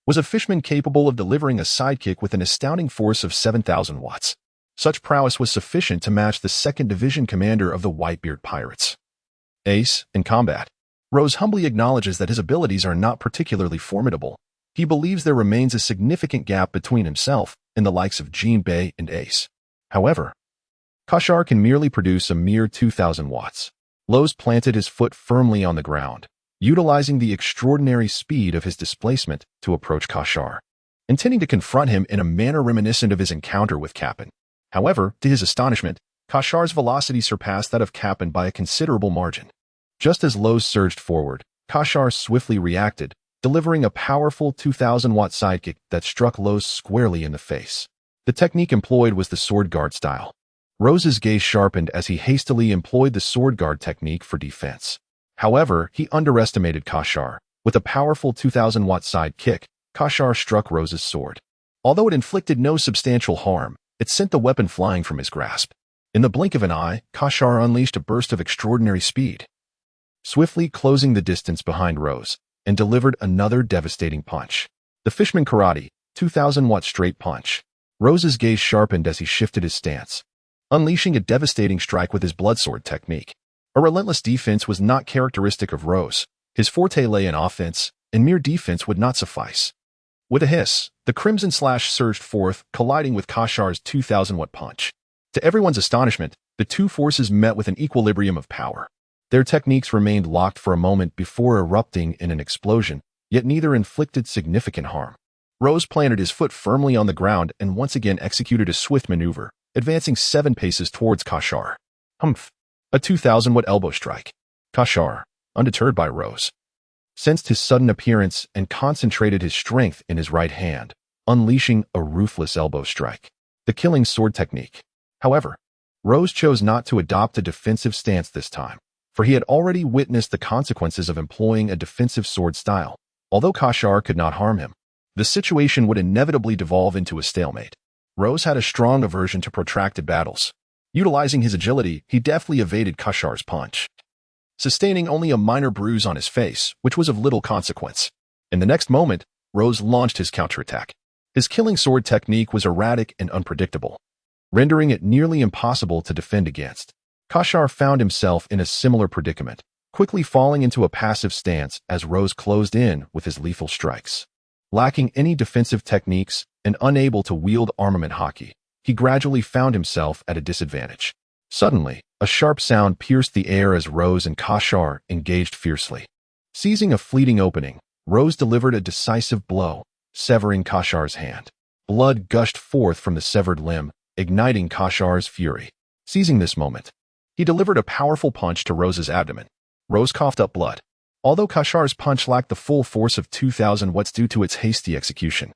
was a fishman capable of delivering a sidekick with an astounding force of 7,000 watts. Such prowess was sufficient to match the 2nd Division commander of the Whitebeard Pirates. Ace, in combat. Rose humbly acknowledges that his abilities are not particularly formidable. He believes there remains a significant gap between himself and the likes of Jinbei and Ace. However, Kashar can merely produce a mere 2,000 watts. Lowe's planted his foot firmly on the ground, utilizing the extraordinary speed of his displacement to approach Kashar, intending to confront him in a manner reminiscent of his encounter with Kappen. However, to his astonishment, Kashar's velocity surpassed that of Kappen by a considerable margin. Just as Lowe's surged forward, Kashar swiftly reacted, delivering a powerful 2,000-watt sidekick that struck Lowe's squarely in the face. The technique employed was the sword guard style. Rose's gaze sharpened as he hastily employed the sword guard technique for defense. However, he underestimated Kashar. With a powerful 2,000-watt sidekick, Kashar struck Rose's sword. Although it inflicted no substantial harm, it sent the weapon flying from his grasp. In the blink of an eye, Kashar unleashed a burst of extraordinary speed, swiftly closing the distance behind Rose, and delivered another devastating punch. The Fishman karate, 2,000-watt straight punch. Rose's gaze sharpened as he shifted his stance, unleashing a devastating strike with his bloodsword technique. A relentless defense was not characteristic of Rose. His forte lay in offense, and mere defense would not suffice. With a hiss, the Crimson Slash surged forth, colliding with Kashar's 2,000-watt punch. To everyone's astonishment, the two forces met with an equilibrium of power. Their techniques remained locked for a moment before erupting in an explosion, yet neither inflicted significant harm. Rose planted his foot firmly on the ground and once again executed a swift maneuver, advancing 7 paces towards Kashar. Humph! A 2,000-watt elbow strike. Kashar, undeterred by Rose, sensed his sudden appearance and concentrated his strength in his right hand, unleashing a ruthless elbow strike. The killing sword technique. However, Rose chose not to adopt a defensive stance this time, for he had already witnessed the consequences of employing a defensive sword style. Although Kashar could not harm him, the situation would inevitably devolve into a stalemate. Rose had a strong aversion to protracted battles. Utilizing his agility, he deftly evaded Kashar's punch, sustaining only a minor bruise on his face, which was of little consequence. In the next moment, Rose launched his counterattack. His killing sword technique was erratic and unpredictable, rendering it nearly impossible to defend against. Kashar found himself in a similar predicament, quickly falling into a passive stance as Rose closed in with his lethal strikes. Lacking any defensive techniques and unable to wield armament hockey, he gradually found himself at a disadvantage. Suddenly, a sharp sound pierced the air as Rose and Kashar engaged fiercely. Seizing a fleeting opening, Rose delivered a decisive blow, severing Kashar's hand. Blood gushed forth from the severed limb, igniting Kashar's fury. Seizing this moment, he delivered a powerful punch to Rose's abdomen. Rose coughed up blood. Although Kashar's punch lacked the full force of 2,000 watts due to its hasty execution,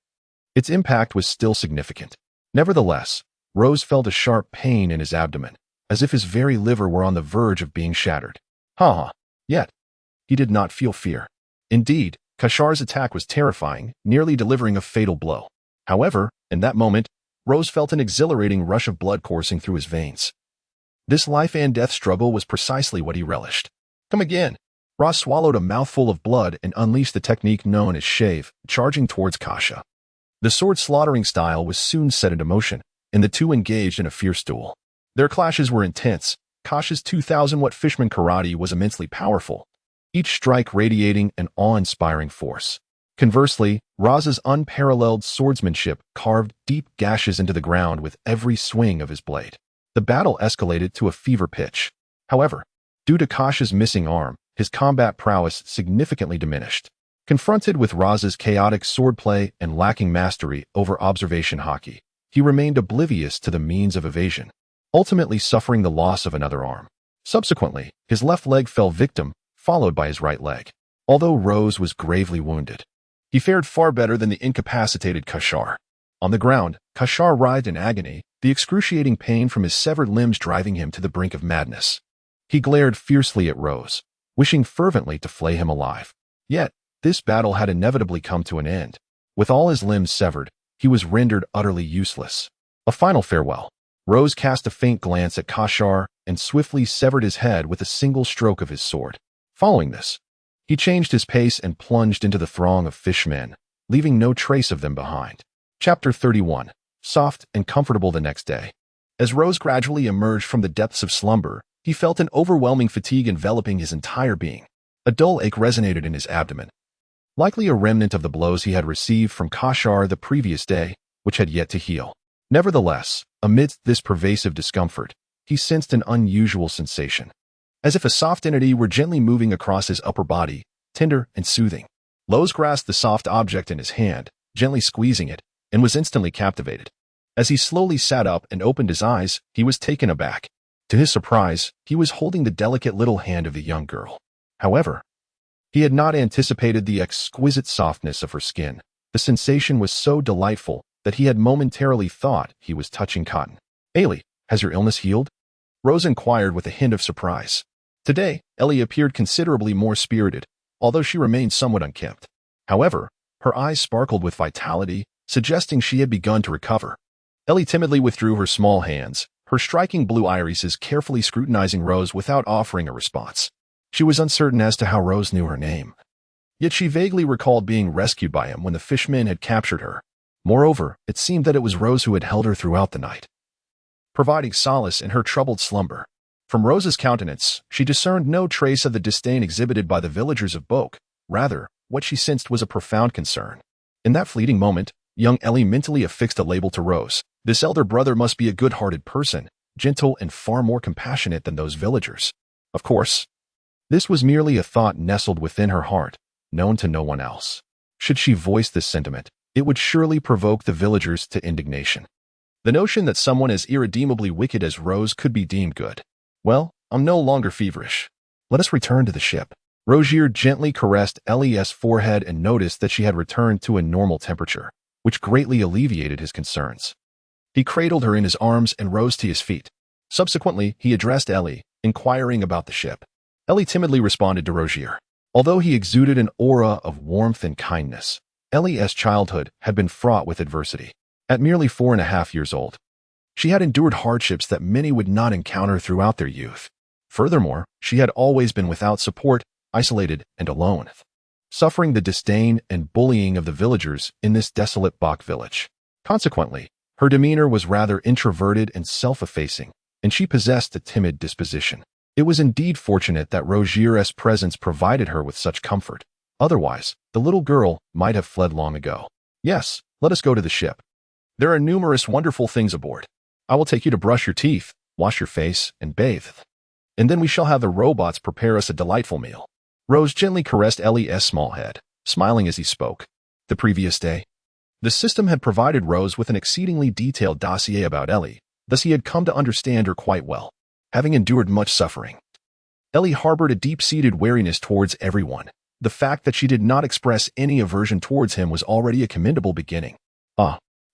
its impact was still significant. Nevertheless, Rose felt a sharp pain in his abdomen, as if his very liver were on the verge of being shattered. Yet, he did not feel fear. Indeed, Kashar's attack was terrifying, nearly delivering a fatal blow. However, in that moment, Rose felt an exhilarating rush of blood coursing through his veins. This life-and-death struggle was precisely what he relished. Come again. Roz swallowed a mouthful of blood and unleashed the technique known as shave, charging towards Kasha. The sword-slaughtering style was soon set into motion, and the two engaged in a fierce duel. Their clashes were intense. Kasha's 2,000-watt Fishman karate was immensely powerful, each strike radiating an awe-inspiring force. Conversely, Roz's unparalleled swordsmanship carved deep gashes into the ground with every swing of his blade. The battle escalated to a fever pitch. However, due to Kasha's missing arm, his combat prowess significantly diminished. Confronted with Roz's chaotic swordplay and lacking mastery over observation hockey, he remained oblivious to the means of evasion, ultimately suffering the loss of another arm. Subsequently, his left leg fell victim, followed by his right leg. Although Rose was gravely wounded, he fared far better than the incapacitated Kashar. On the ground, Kashar writhed in agony, the excruciating pain from his severed limbs driving him to the brink of madness. He glared fiercely at Rose, wishing fervently to flay him alive. Yet, this battle had inevitably come to an end. With all his limbs severed, he was rendered utterly useless. A final farewell. Rose cast a faint glance at Kashar and swiftly severed his head with a single stroke of his sword. Following this, he changed his pace and plunged into the throng of fishmen, leaving no trace of them behind. Chapter 31. Soft and comfortable the next day. As Rose gradually emerged from the depths of slumber, he felt an overwhelming fatigue enveloping his entire being. A dull ache resonated in his abdomen, likely a remnant of the blows he had received from Kashar the previous day, which had yet to heal. Nevertheless, amidst this pervasive discomfort, he sensed an unusual sensation, as if a soft entity were gently moving across his upper body, tender and soothing. Rose grasped the soft object in his hand, gently squeezing it, and was instantly captivated. As he slowly sat up and opened his eyes, he was taken aback. To his surprise, he was holding the delicate little hand of the young girl. However, he had not anticipated the exquisite softness of her skin. The sensation was so delightful that he had momentarily thought he was touching cotton. "Ellie, has your illness healed?" Rose inquired with a hint of surprise. Today, Ellie appeared considerably more spirited, although she remained somewhat unkempt. However, her eyes sparkled with vitality, suggesting she had begun to recover. Ellie timidly withdrew her small hands, her striking blue irises carefully scrutinizing Rose without offering a response. She was uncertain as to how Rose knew her name. Yet she vaguely recalled being rescued by him when the fishmen had captured her. Moreover, it seemed that it was Rose who had held her throughout the night, providing solace in her troubled slumber. From Rose's countenance, she discerned no trace of the disdain exhibited by the villagers of Boke. Rather, what she sensed was a profound concern. In that fleeting moment, young Ellie mentally affixed a label to Rose. This elder brother must be a good-hearted person, gentle and far more compassionate than those villagers. Of course, this was merely a thought nestled within her heart, known to no one else. Should she voice this sentiment, it would surely provoke the villagers to indignation. The notion that someone as irredeemably wicked as Rose could be deemed good. "Well, I'm no longer feverish. Let us return to the ship." Rozier gently caressed Ellie's forehead and noticed that she had returned to a normal temperature, which greatly alleviated his concerns. He cradled her in his arms and rose to his feet. Subsequently, he addressed Ellie, inquiring about the ship. Ellie timidly responded to Rozier. Although he exuded an aura of warmth and kindness, Ellie's childhood had been fraught with adversity. At merely 4.5 years old, she had endured hardships that many would not encounter throughout their youth. Furthermore, she had always been without support, isolated, and alone, suffering the disdain and bullying of the villagers in this desolate Bok village. Consequently, her demeanor was rather introverted and self-effacing, and she possessed a timid disposition. It was indeed fortunate that Rozier's presence provided her with such comfort. Otherwise, the little girl might have fled long ago. "Yes, let us go to the ship. There are numerous wonderful things aboard. I will take you to brush your teeth, wash your face, and bathe. And then we shall have the robots prepare us a delightful meal." Rose gently caressed Ellie's small head, smiling as he spoke. The previous day, the system had provided Rose with an exceedingly detailed dossier about Ellie, thus he had come to understand her quite well, having endured much suffering. Ellie harbored a deep-seated wariness towards everyone. The fact that she did not express any aversion towards him was already a commendable beginning.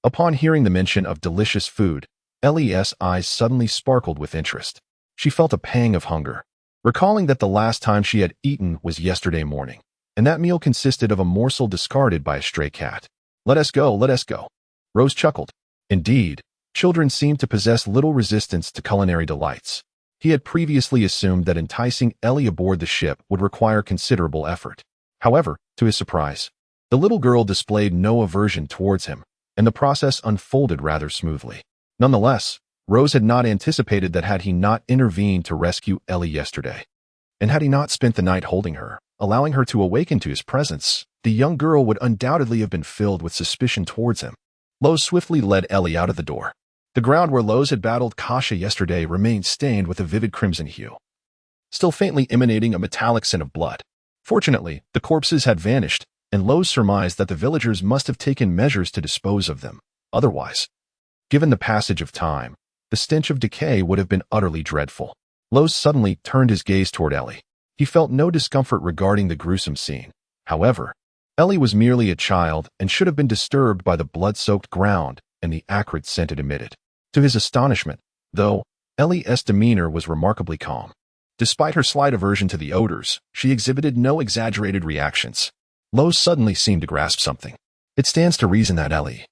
Upon hearing the mention of delicious food, Ellie's eyes suddenly sparkled with interest. She felt a pang of hunger, recalling that the last time she had eaten was yesterday morning, and that meal consisted of a morsel discarded by a stray cat. Let us go, let us go. Rose chuckled. Indeed, children seemed to possess little resistance to culinary delights. He had previously assumed that enticing Ellie aboard the ship would require considerable effort. However, to his surprise, the little girl displayed no aversion towards him, and the process unfolded rather smoothly. Nonetheless, Rose had not anticipated that had he not intervened to rescue Ellie yesterday, and had he not spent the night holding her, allowing her to awaken to his presence, the young girl would undoubtedly have been filled with suspicion towards him. Rose swiftly led Ellie out of the door. The ground where Rose had battled Kasha yesterday remained stained with a vivid crimson hue, still faintly emanating a metallic scent of blood. Fortunately, the corpses had vanished, and Rose surmised that the villagers must have taken measures to dispose of them. Otherwise, given the passage of time, the stench of decay would have been utterly dreadful. Rose suddenly turned his gaze toward Ellie. He felt no discomfort regarding the gruesome scene. However, Ellie was merely a child and should have been disturbed by the blood-soaked ground and the acrid scent it emitted. To his astonishment, though, Ellie's demeanor was remarkably calm. Despite her slight aversion to the odors, she exhibited no exaggerated reactions. Rose suddenly seemed to grasp something. It stands to reason that Ellie,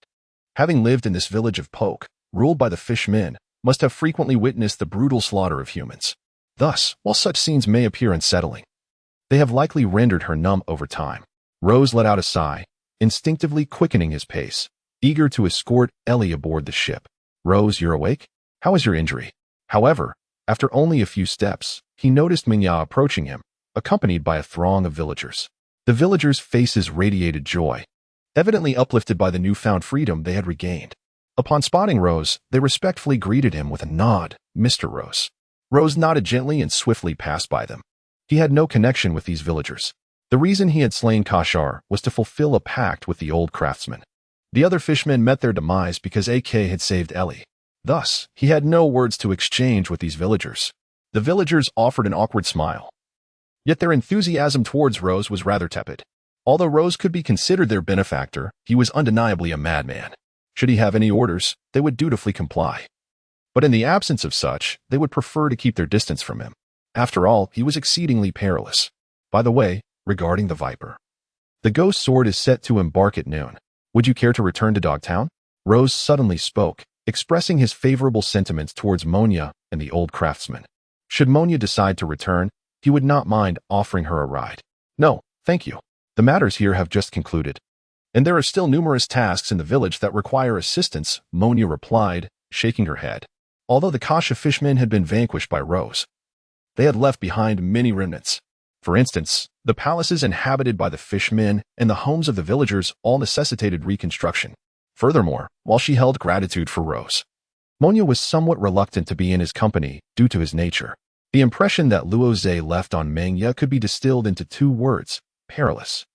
having lived in this village of Poke, ruled by the fishmen, must have frequently witnessed the brutal slaughter of humans. Thus, while such scenes may appear unsettling, they have likely rendered her numb over time. Rose let out a sigh, instinctively quickening his pace, eager to escort Ellie aboard the ship. Rose, you're awake? How is your injury? However, after only a few steps, he noticed Mingya approaching him, accompanied by a throng of villagers. The villagers' faces radiated joy, evidently uplifted by the newfound freedom they had regained. Upon spotting Rose, they respectfully greeted him with a nod. Mr. Rose. Rose nodded gently and swiftly passed by them. He had no connection with these villagers. The reason he had slain Kashar was to fulfill a pact with the old craftsman. The other fishmen met their demise because AK had saved Ellie. Thus, he had no words to exchange with these villagers. The villagers offered an awkward smile. Yet their enthusiasm towards Rose was rather tepid. Although Rose could be considered their benefactor, he was undeniably a madman. Should he have any orders, they would dutifully comply. But in the absence of such, they would prefer to keep their distance from him. After all, he was exceedingly perilous. By the way, regarding the Viper, the ghost sword is set to embark at noon. Would you care to return to Dogtown? Rose suddenly spoke, expressing his favorable sentiments towards Monya and the old craftsman. Should Monya decide to return, he would not mind offering her a ride. No, thank you. The matters here have just concluded, and there are still numerous tasks in the village that require assistance, Monya replied, shaking her head. Although the Kasha fishmen had been vanquished by Rose, they had left behind many remnants. For instance, the palaces inhabited by the fishmen and the homes of the villagers all necessitated reconstruction. Furthermore, while she held gratitude for Rose, Monya was somewhat reluctant to be in his company due to his nature. The impression that Luoze left on Mengya could be distilled into two words: perilous.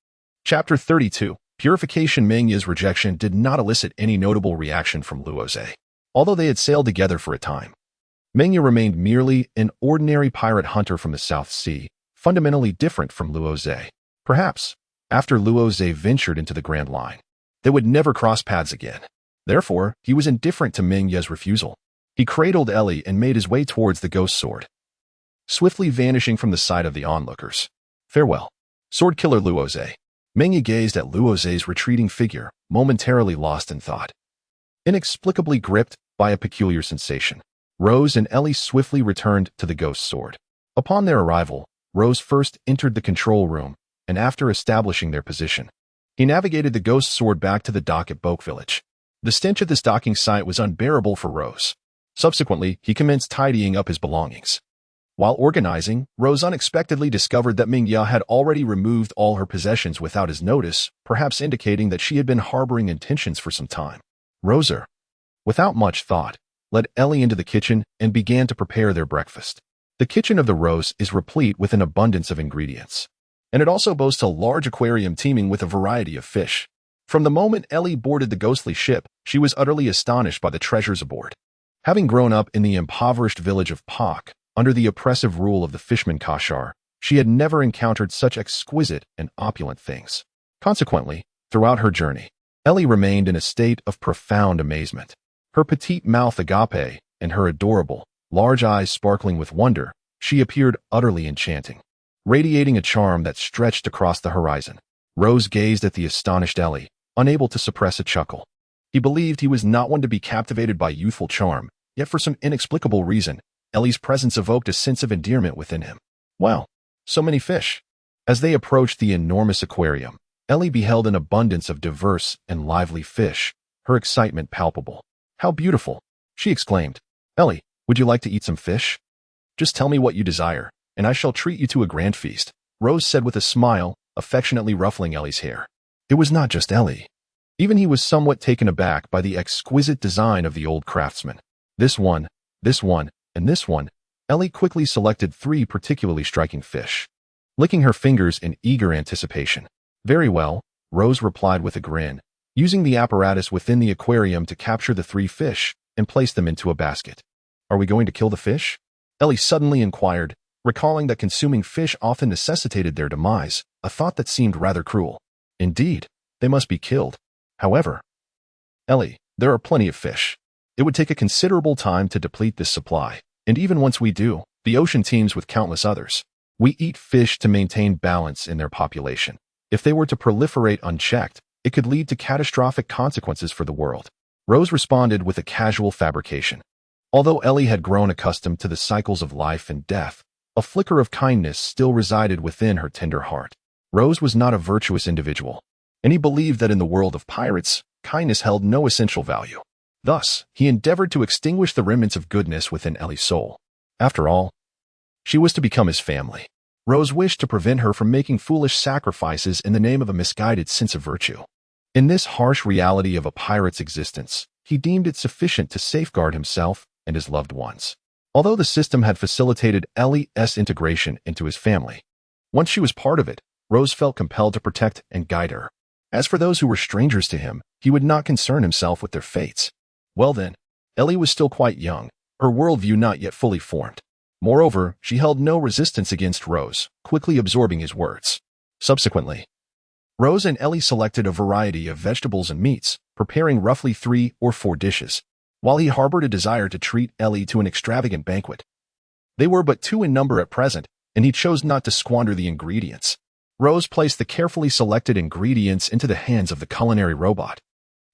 Chapter 32. Purification. Mengya's rejection did not elicit any notable reaction from Luoze. Although they had sailed together for a time, Mengya remained merely an ordinary pirate hunter from the South Sea, fundamentally different from Luoze. Perhaps, after Luoze ventured into the Grand Line, they would never cross paths again. Therefore, he was indifferent to Mengya's refusal. He cradled Ellie and made his way towards the ghost sword, swiftly vanishing from the sight of the onlookers. Farewell, sword killer Luoze. Mengya gazed at Luoze's retreating figure, momentarily lost in thought, inexplicably gripped by a peculiar sensation. Rose and Ellie swiftly returned to the ghost sword. Upon their arrival, Rose first entered the control room, and after establishing their position, he navigated the ghost sword back to the dock at Boke Village. The stench at this docking site was unbearable for Rose. Subsequently, he commenced tidying up his belongings. While organizing, Rose unexpectedly discovered that Mingya had already removed all her possessions without his notice, perhaps indicating that she had been harboring intentions for some time. Roser, without much thought, led Ellie into the kitchen and began to prepare their breakfast. The kitchen of the Rose is replete with an abundance of ingredients, and it also boasts a large aquarium teeming with a variety of fish. From the moment Ellie boarded the ghostly ship, she was utterly astonished by the treasures aboard. Having grown up in the impoverished village of Pak, under the oppressive rule of the fishman Kashar, she had never encountered such exquisite and opulent things. Consequently, throughout her journey, Ellie remained in a state of profound amazement. Her petite mouth agape and her adorable, large eyes sparkling with wonder, she appeared utterly enchanting, radiating a charm that stretched across the horizon. Rose gazed at the astonished Ellie, unable to suppress a chuckle. He believed he was not one to be captivated by youthful charm, yet for some inexplicable reason, Ellie's presence evoked a sense of endearment within him. Wow, so many fish. As they approached the enormous aquarium, Ellie beheld an abundance of diverse and lively fish, her excitement palpable. How beautiful, she exclaimed. Ellie, would you like to eat some fish? Just tell me what you desire, and I shall treat you to a grand feast, Rose said with a smile, affectionately ruffling Ellie's hair. It was not just Ellie. Even he was somewhat taken aback by the exquisite design of the old craftsman. This one, and this one. Ellie quickly selected 3 particularly striking fish, licking her fingers in eager anticipation. Very well, Rose replied with a grin, using the apparatus within the aquarium to capture the 3 fish and place them into a basket. Are we going to kill the fish? Ellie suddenly inquired, recalling that consuming fish often necessitated their demise, a thought that seemed rather cruel. Indeed, they must be killed. However, Ellie, there are plenty of fish. It would take a considerable time to deplete this supply, and even once we do, the ocean teems with countless others. We eat fish to maintain balance in their population. If they were to proliferate unchecked, it could lead to catastrophic consequences for the world. Rose responded with a casual fabrication. Although Ellie had grown accustomed to the cycles of life and death, a flicker of kindness still resided within her tender heart. Rose was not a virtuous individual, and he believed that in the world of pirates, kindness held no essential value. Thus, he endeavored to extinguish the remnants of goodness within Ellie's soul. After all, she was to become his family. Rose wished to prevent her from making foolish sacrifices in the name of a misguided sense of virtue. In this harsh reality of a pirate's existence, he deemed it sufficient to safeguard himself and his loved ones. Although the system had facilitated Ellie's integration into his family, once she was part of it, Rose felt compelled to protect and guide her. As for those who were strangers to him, he would not concern himself with their fates. Well then, Ellie was still quite young, her worldview not yet fully formed. Moreover, she held no resistance against Rose, quickly absorbing his words. Subsequently, Rose and Ellie selected a variety of vegetables and meats, preparing roughly 3 or 4 dishes, while he harbored a desire to treat Ellie to an extravagant banquet. They were but 2 in number at present, and he chose not to squander the ingredients. Rose placed the carefully selected ingredients into the hands of the culinary robot.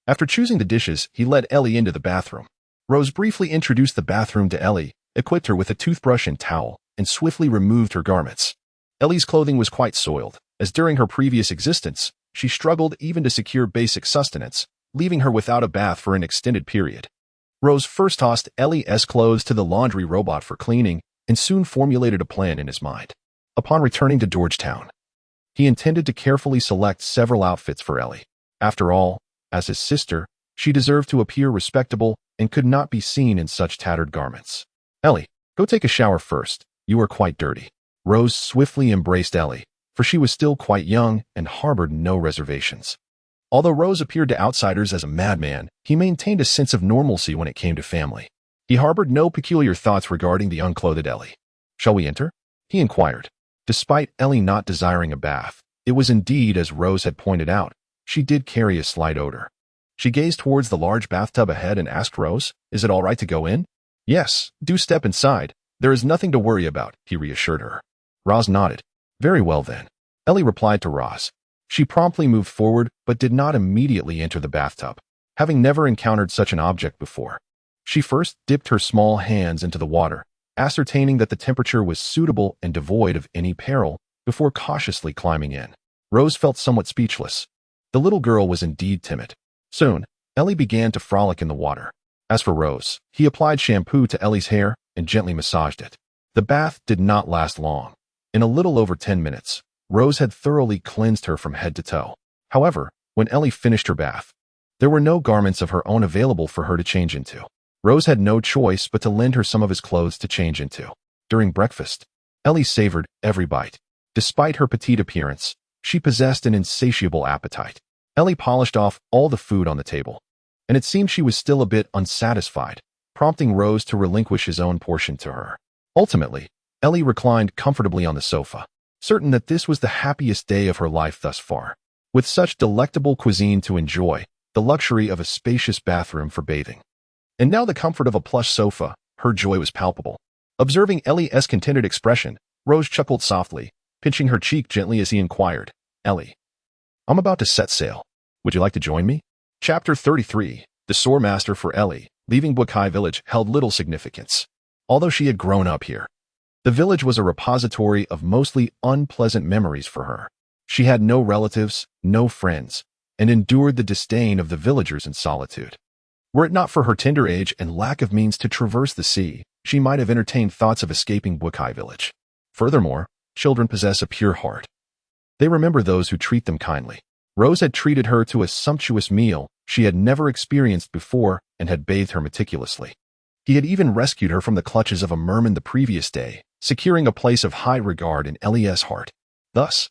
After choosing the dishes, he led Ellie into the bathroom. Rose briefly introduced the bathroom to Ellie, equipped her with a toothbrush and towel, and swiftly removed her garments. Ellie's clothing was quite soiled, as during her previous existence, she struggled even to secure basic sustenance, leaving her without a bath for an extended period. Rose first tossed Ellie's clothes to the laundry robot for cleaning, and soon formulated a plan in his mind. Upon returning to Georgetown, he intended to carefully select several outfits for Ellie. After all, as his sister, she deserved to appear respectable and could not be seen in such tattered garments. Ellie, go take a shower first. You are quite dirty. Rose swiftly embraced Ellie, for she was still quite young and harbored no reservations. Although Rose appeared to outsiders as a madman, he maintained a sense of normalcy when it came to family. He harbored no peculiar thoughts regarding the unclothed Ellie. Shall we enter? He inquired. Despite Ellie not desiring a bath, it was indeed as Rose had pointed out. She did carry a slight odor. She gazed towards the large bathtub ahead and asked Rose, "Is it all right to go in?" "Yes, do step inside. There is nothing to worry about," he reassured her. Roz nodded. "Very well then," Ellie replied to Roz. She promptly moved forward but did not immediately enter the bathtub, having never encountered such an object before. She first dipped her small hands into the water, ascertaining that the temperature was suitable and devoid of any peril, before cautiously climbing in. Rose felt somewhat speechless. The little girl was indeed timid. Soon, Ellie began to frolic in the water. As for Rose, he applied shampoo to Ellie's hair and gently massaged it. The bath did not last long. In a little over 10 minutes, Rose had thoroughly cleansed her from head to toe. However, when Ellie finished her bath, there were no garments of her own available for her to change into. Rose had no choice but to lend her some of his clothes to change into. During breakfast, Ellie savored every bite. Despite her petite appearance, she possessed an insatiable appetite. Ellie polished off all the food on the table, and it seemed she was still a bit unsatisfied, prompting Rose to relinquish his own portion to her. Ultimately, Ellie reclined comfortably on the sofa, certain that this was the happiest day of her life thus far. With such delectable cuisine to enjoy, the luxury of a spacious bathroom for bathing. And now the comfort of a plush sofa. Her joy was palpable. Observing Ellie's contented expression, Rose chuckled softly, pinching her cheek gently as he inquired, "Ellie, I'm about to set sail. Would you like to join me?" Chapter 33. The Swordmaster. For Ellie, leaving Bukai Village held little significance. Although she had grown up here, the village was a repository of mostly unpleasant memories for her. She had no relatives, no friends, and endured the disdain of the villagers in solitude. Were it not for her tender age and lack of means to traverse the sea, she might have entertained thoughts of escaping Bukai Village. Furthermore, children possess a pure heart. They remember those who treat them kindly. Rose had treated her to a sumptuous meal she had never experienced before and had bathed her meticulously. He had even rescued her from the clutches of a merman the previous day, securing a place of high regard in Ellie's heart. Thus,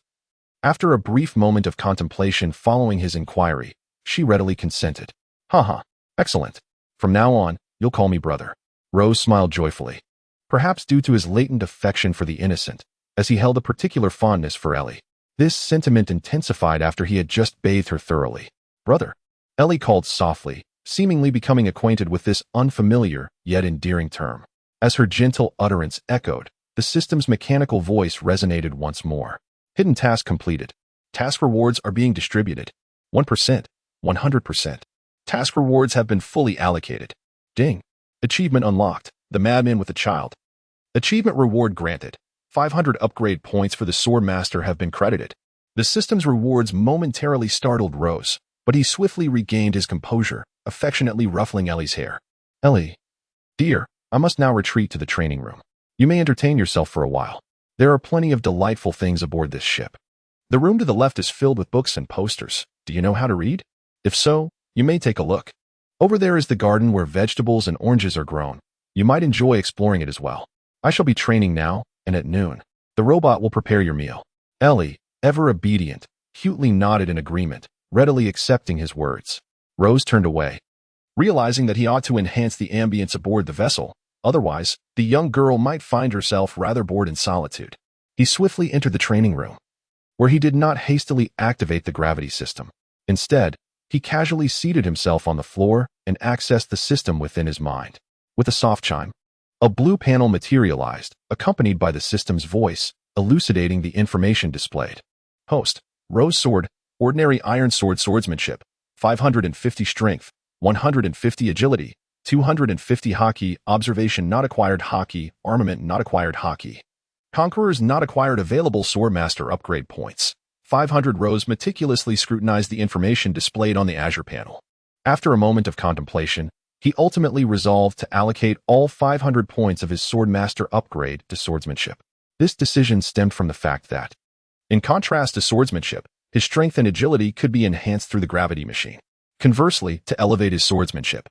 after a brief moment of contemplation following his inquiry, she readily consented. "Haha, excellent. From now on, you'll call me brother." Rose smiled joyfully, perhaps due to his latent affection for the innocent, as he held a particular fondness for Ellie. This sentiment intensified after he had just bathed her thoroughly. "Brother," Ellie called softly, seemingly becoming acquainted with this unfamiliar yet endearing term. As her gentle utterance echoed, the system's mechanical voice resonated once more. Hidden task completed. Task rewards are being distributed. 1%, 100%. Task rewards have been fully allocated. Ding. Achievement unlocked. The Madman with a Child. Achievement reward granted. 500 upgrade points for the Swordmaster have been credited. The system's rewards momentarily startled Rose, but he swiftly regained his composure, affectionately ruffling Ellie's hair. "Ellie, dear, I must now retreat to the training room. You may entertain yourself for a while. There are plenty of delightful things aboard this ship. The room to the left is filled with books and posters. Do you know how to read? If so, you may take a look. Over there is the garden where vegetables and oranges are grown. You might enjoy exploring it as well. I shall be training now, and at noon, the robot will prepare your meal." Ellie, ever obedient, cutely nodded in agreement, readily accepting his words. Rose turned away, realizing that he ought to enhance the ambience aboard the vessel. Otherwise, the young girl might find herself rather bored in solitude. He swiftly entered the training room, where he did not hastily activate the gravity system. Instead, he casually seated himself on the floor and accessed the system within his mind. With a soft chime, a blue panel materialized, accompanied by the system's voice, elucidating the information displayed. Host, Rose Sword, Ordinary Iron Sword Swordsmanship, 550 Strength, 150 Agility, 250 Haki, Observation not acquired Haki, Armament not acquired Haki. Conquerors not acquired. Available Swordmaster upgrade points. 500. Rose meticulously scrutinized the information displayed on the Azure panel. After a moment of contemplation, he ultimately resolved to allocate all 500 points of his Swordmaster upgrade to swordsmanship. This decision stemmed from the fact that, in contrast to swordsmanship, his strength and agility could be enhanced through the gravity machine. Conversely, to elevate his swordsmanship,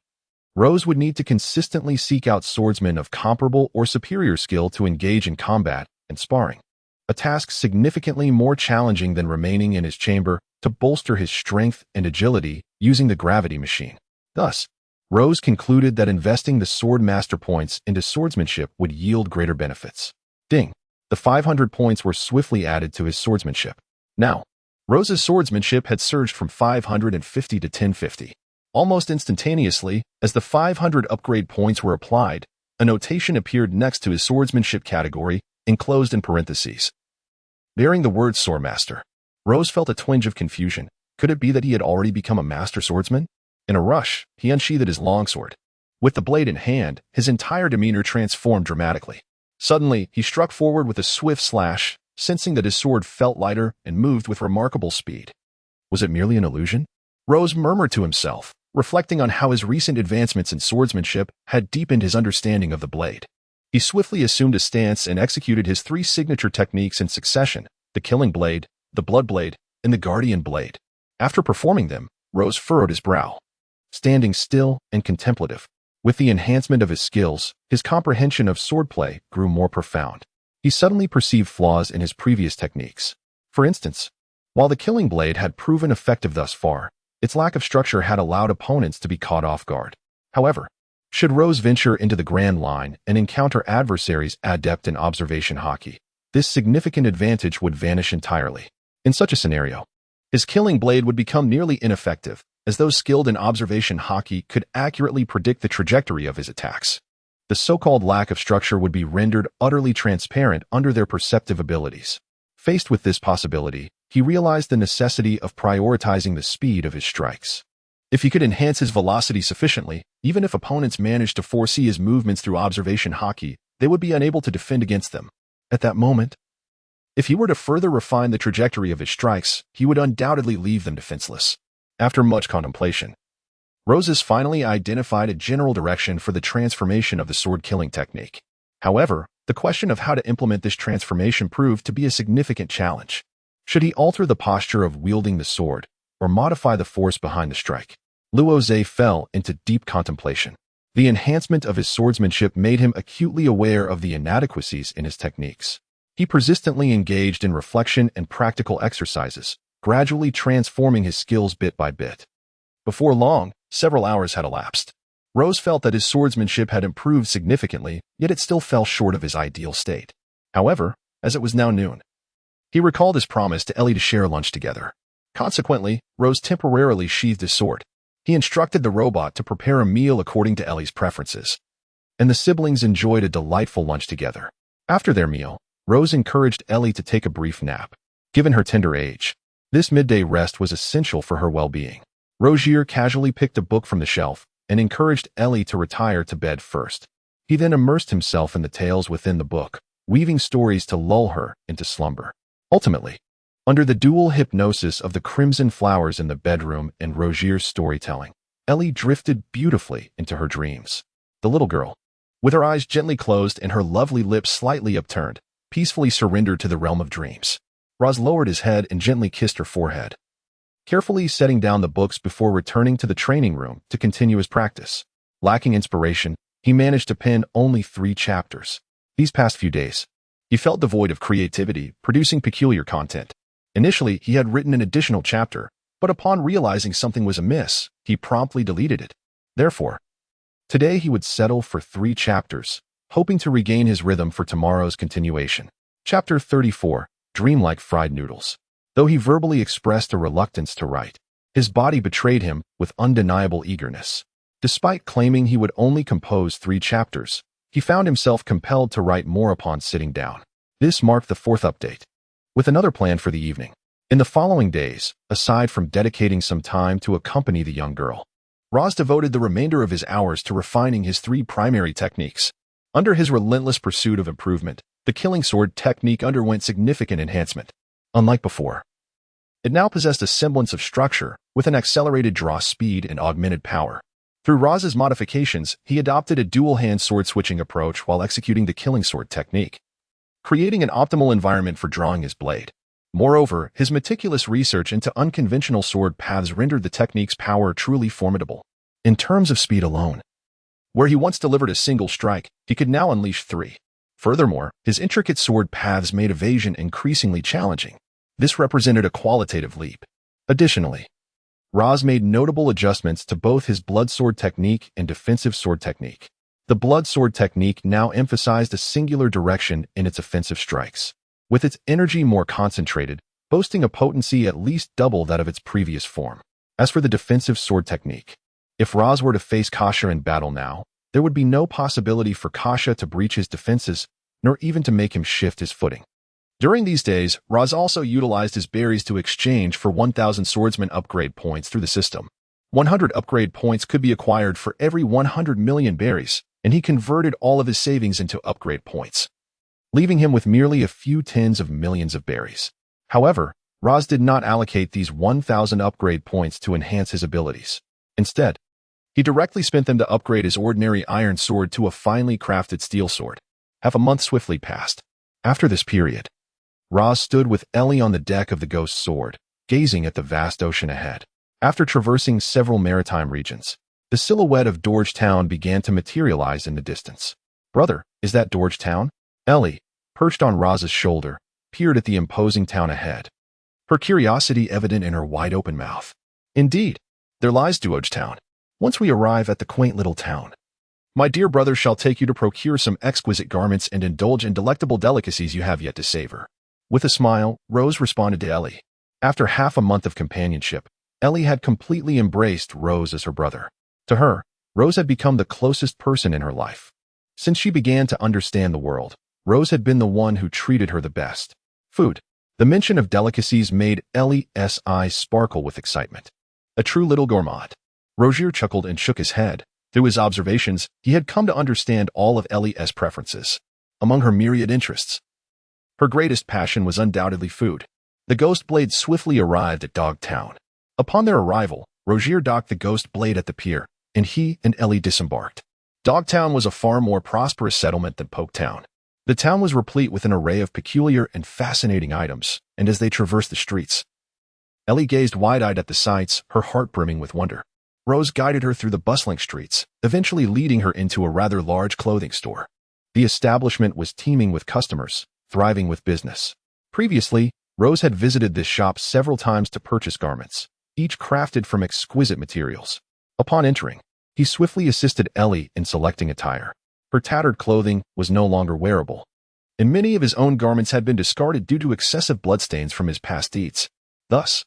Rose would need to consistently seek out swordsmen of comparable or superior skill to engage in combat and sparring, a task significantly more challenging than remaining in his chamber to bolster his strength and agility using the gravity machine. Thus, Rose concluded that investing the Swordmaster points into swordsmanship would yield greater benefits. Ding! The 500 points were swiftly added to his swordsmanship. Now, Rose's swordsmanship had surged from 550 to 1050. Almost instantaneously, as the 500 upgrade points were applied, a notation appeared next to his swordsmanship category, enclosed in parentheses, bearing the word Swordmaster. Rose felt a twinge of confusion. Could it be that he had already become a master swordsman? In a rush, he unsheathed his longsword. With the blade in hand, his entire demeanor transformed dramatically. Suddenly, he struck forward with a swift slash, sensing that his sword felt lighter and moved with remarkable speed. Was it merely an illusion? Rose murmured to himself, reflecting on how his recent advancements in swordsmanship had deepened his understanding of the blade. He swiftly assumed a stance and executed his 3 signature techniques in succession: the Killing Blade, the Blood Blade, and the Guardian Blade. After performing them, Rose furrowed his brow. Standing still and contemplative, with the enhancement of his skills, his comprehension of swordplay grew more profound. He suddenly perceived flaws in his previous techniques. For instance, while the Killing Blade had proven effective thus far, its lack of structure had allowed opponents to be caught off guard. However, should Rose venture into the Grand Line and encounter adversaries adept in observation Haki, this significant advantage would vanish entirely. In such a scenario, his Killing Blade would become nearly ineffective, as those skilled in observation hockey could accurately predict the trajectory of his attacks. The so-called lack of structure would be rendered utterly transparent under their perceptive abilities. Faced with this possibility, he realized the necessity of prioritizing the speed of his strikes. If he could enhance his velocity sufficiently, even if opponents managed to foresee his movements through observation hockey, they would be unable to defend against them. At that moment, if he were to further refine the trajectory of his strikes, he would undoubtedly leave them defenseless. After much contemplation, Rozé finally identified a general direction for the transformation of the sword-killing technique. However, the question of how to implement this transformation proved to be a significant challenge. Should he alter the posture of wielding the sword, or modify the force behind the strike? Rozé fell into deep contemplation. The enhancement of his swordsmanship made him acutely aware of the inadequacies in his techniques. He persistently engaged in reflection and practical exercises, gradually transforming his skills bit by bit. Before long, several hours had elapsed. Rozé felt that his swordsmanship had improved significantly, yet it still fell short of his ideal state. However, as it was now noon, he recalled his promise to Ellie to share lunch together. Consequently, Rozé temporarily sheathed his sword. He instructed the robot to prepare a meal according to Ellie's preferences, and the siblings enjoyed a delightful lunch together. After their meal, Rozé encouraged Ellie to take a brief nap. Given her tender age, this midday rest was essential for her well-being. Rozé casually picked a book from the shelf and encouraged Ellie to retire to bed first. He then immersed himself in the tales within the book, weaving stories to lull her into slumber. Ultimately, under the dual hypnosis of the crimson flowers in the bedroom and Rozé's storytelling, Ellie drifted beautifully into her dreams. The little girl, with her eyes gently closed and her lovely lips slightly upturned, peacefully surrendered to the realm of dreams. Rozé lowered his head and gently kissed her forehead, carefully setting down the books before returning to the training room to continue his practice. Lacking inspiration, he managed to pen only 3 chapters. These past few days, he felt devoid of creativity, producing peculiar content. Initially, he had written an additional chapter, but upon realizing something was amiss, he promptly deleted it. Therefore, today he would settle for 3 chapters, hoping to regain his rhythm for tomorrow's continuation. Chapter 34, Dreamlike Fried Noodles. Though he verbally expressed a reluctance to write, his body betrayed him with undeniable eagerness. Despite claiming he would only compose 3 chapters, he found himself compelled to write more upon sitting down. This marked the 4th update, with another plan for the evening. In the following days, aside from dedicating some time to accompany the young girl, Rozé devoted the remainder of his hours to refining his 3 primary techniques. Under his relentless pursuit of improvement, the killing sword technique underwent significant enhancement. Unlike before, it now possessed a semblance of structure, with an accelerated draw speed and augmented power. Through Rozé's modifications, he adopted a dual-hand sword-switching approach while executing the killing sword technique, creating an optimal environment for drawing his blade. Moreover, his meticulous research into unconventional sword paths rendered the technique's power truly formidable. In terms of speed alone, where he once delivered a single strike, he could now unleash 3. Furthermore, his intricate sword paths made evasion increasingly challenging. This represented a qualitative leap. Additionally, Rozé made notable adjustments to both his blood sword technique and defensive sword technique. The blood sword technique now emphasized a singular direction in its offensive strikes, with its energy more concentrated, boasting a potency at least double that of its previous form. As for the defensive sword technique, if Rozé were to face Kasha in battle now, there would be no possibility for Kasha to breach his defenses, nor even to make him shift his footing. During these days, Rozé also utilized his berries to exchange for 1,000 swordsman upgrade points through the system. 100 upgrade points could be acquired for every 100 million berries, and he converted all of his savings into upgrade points, leaving him with merely a few tens of millions of berries. However, Rozé did not allocate these 1,000 upgrade points to enhance his abilities. Instead, he directly spent them to upgrade his ordinary iron sword to a finely crafted steel sword. Half a month swiftly passed. After this period, Rozé stood with Ellie on the deck of the Ghost Sword, gazing at the vast ocean ahead. After traversing several maritime regions, the silhouette of Dorge Town began to materialize in the distance. "Brother, is that Dorge Town?" Ellie, perched on Rozé's shoulder, peered at the imposing town ahead, her curiosity evident in her wide-open mouth. "Indeed, there lies Dorge Town. Once we arrive at the quaint little town, my dear brother shall take you to procure some exquisite garments and indulge in delectable delicacies you have yet to savor." With a smile, Rozé responded to Ellie. After half a month of companionship, Ellie had completely embraced Rose as her brother. To her, Rose had become the closest person in her life. Since she began to understand the world, Rose had been the one who treated her the best. Food. The mention of delicacies made Ellie's eyes sparkle with excitement. A true little gourmand. Rozier chuckled and shook his head. Through his observations, he had come to understand all of Ellie's preferences. Among her myriad interests, her greatest passion was undoubtedly food. The Ghost Blade swiftly arrived at Dogtown. Upon their arrival, Rozier docked the Ghost Blade at the pier, and he and Ellie disembarked. Dogtown was a far more prosperous settlement than Poketown. The town was replete with an array of peculiar and fascinating items, and as they traversed the streets, Ellie gazed wide-eyed at the sights, her heart brimming with wonder. Rose guided her through the bustling streets, eventually leading her into a rather large clothing store. The establishment was teeming with customers, thriving with business. Previously, Rose had visited this shop several times to purchase garments, each crafted from exquisite materials. Upon entering, he swiftly assisted Ellie in selecting attire. Her tattered clothing was no longer wearable, and many of his own garments had been discarded due to excessive bloodstains from his past deeds. Thus,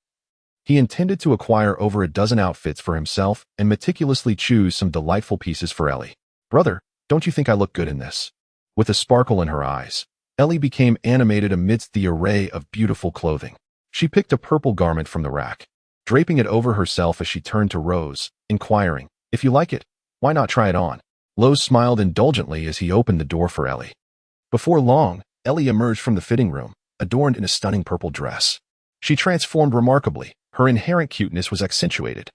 he intended to acquire over a dozen outfits for himself and meticulously choose some delightful pieces for Ellie. "Brother, don't you think I look good in this?" With a sparkle in her eyes, Ellie became animated amidst the array of beautiful clothing. She picked a purple garment from the rack, draping it over herself as she turned to Rose, inquiring, "If you like it, why not try it on?" Rose smiled indulgently as he opened the door for Ellie. Before long, Ellie emerged from the fitting room, adorned in a stunning purple dress. She transformed remarkably. Her inherent cuteness was accentuated,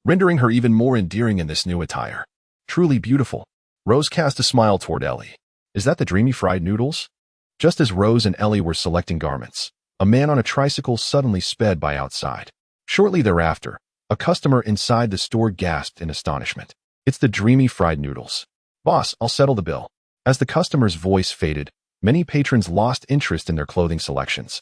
rendering her even more endearing in this new attire. Truly beautiful. Rose cast a smile toward Ellie. "Is that the dreamy fried noodles?" Just as Rose and Ellie were selecting garments, a man on a tricycle suddenly sped by outside. Shortly thereafter, a customer inside the store gasped in astonishment. "It's the dreamy fried noodles. Boss, I'll settle the bill." As the customer's voice faded, many patrons lost interest in their clothing selections,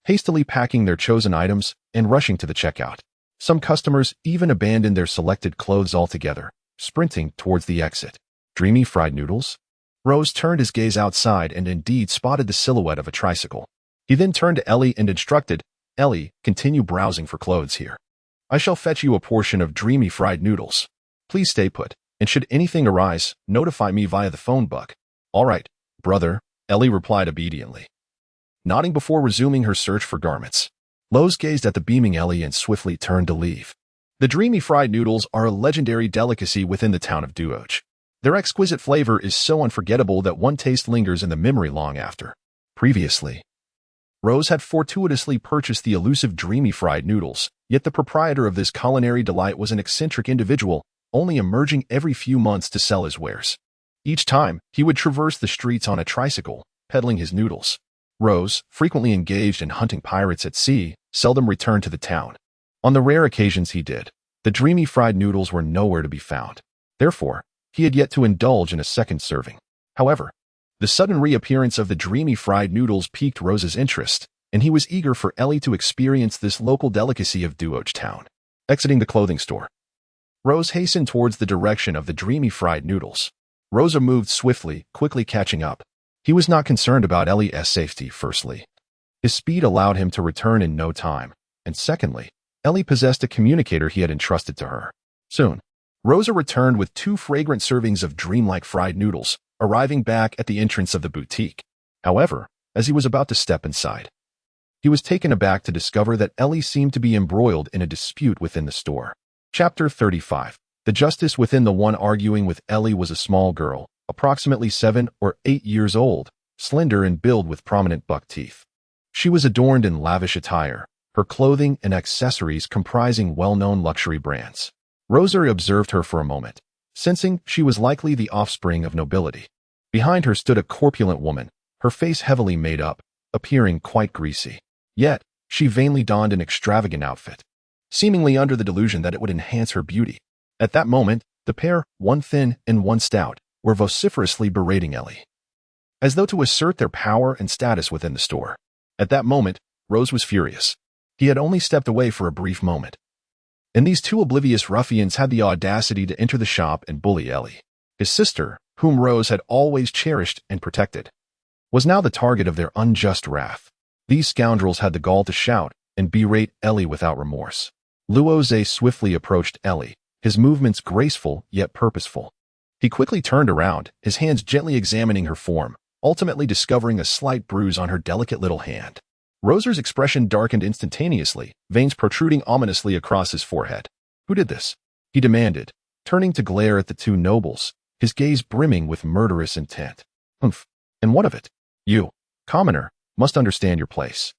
hastily packing their chosen items and rushing to the checkout. Some customers even abandoned their selected clothes altogether, sprinting towards the exit. Dreamy fried noodles? Rose turned his gaze outside and indeed spotted the silhouette of a tricycle. He then turned to Ellie and instructed, "Ellie, continue browsing for clothes here. I shall fetch you a portion of dreamy fried noodles. Please stay put, and should anything arise, notify me via the phone book." "All right, brother," Ellie replied obediently, nodding before resuming her search for garments. Rose gazed at the beaming Ellie and swiftly turned to leave. The dreamy fried noodles are a legendary delicacy within the town of Duoj. Their exquisite flavor is so unforgettable that one taste lingers in the memory long after. Previously, Rose had fortuitously purchased the elusive dreamy fried noodles, yet the proprietor of this culinary delight was an eccentric individual, only emerging every few months to sell his wares. Each time, he would traverse the streets on a tricycle, peddling his noodles. Rose, frequently engaged in hunting pirates at sea, seldom returned to the town. On the rare occasions he did, the dreamy fried noodles were nowhere to be found. Therefore, he had yet to indulge in a second serving. However, the sudden reappearance of the dreamy fried noodles piqued Rose's interest, and he was eager for Ellie to experience this local delicacy of Duoj Town. Exiting the clothing store, Rose hastened towards the direction of the dreamy fried noodles. Rosa moved swiftly, quickly catching up. He was not concerned about Ellie's safety, firstly. His speed allowed him to return in no time, and secondly, Ellie possessed a communicator he had entrusted to her. Soon, Rosa returned with 2 fragrant servings of dreamlike fried noodles, arriving back at the entrance of the boutique. However, as he was about to step inside, he was taken aback to discover that Ellie seemed to be embroiled in a dispute within the store. Chapter 35. The justice within. The one arguing with Ellie was a small girl, approximately 7 or 8 years old, slender and build with prominent buck teeth. She was adorned in lavish attire, her clothing and accessories comprising well-known luxury brands. Rosa observed her for a moment, sensing she was likely the offspring of nobility. Behind her stood a corpulent woman, her face heavily made up, appearing quite greasy. Yet, she vainly donned an extravagant outfit, seemingly under the delusion that it would enhance her beauty. At that moment, the pair, one thin and one stout, were vociferously berating Ellie, as though to assert their power and status within the store. At that moment, Rose was furious. He had only stepped away for a brief moment, and these 2 oblivious ruffians had the audacity to enter the shop and bully Ellie. His sister, whom Rose had always cherished and protected, was now the target of their unjust wrath. These scoundrels had the gall to shout and berate Ellie without remorse. Rozé swiftly approached Ellie, his movements graceful yet purposeful. He quickly turned around, his hands gently examining her form, ultimately discovering a slight bruise on her delicate little hand. Roser's expression darkened instantaneously, veins protruding ominously across his forehead. "Who did this?" he demanded, turning to glare at the two nobles, his gaze brimming with murderous intent. "Humph. And what of it? You, commoner, must understand your place."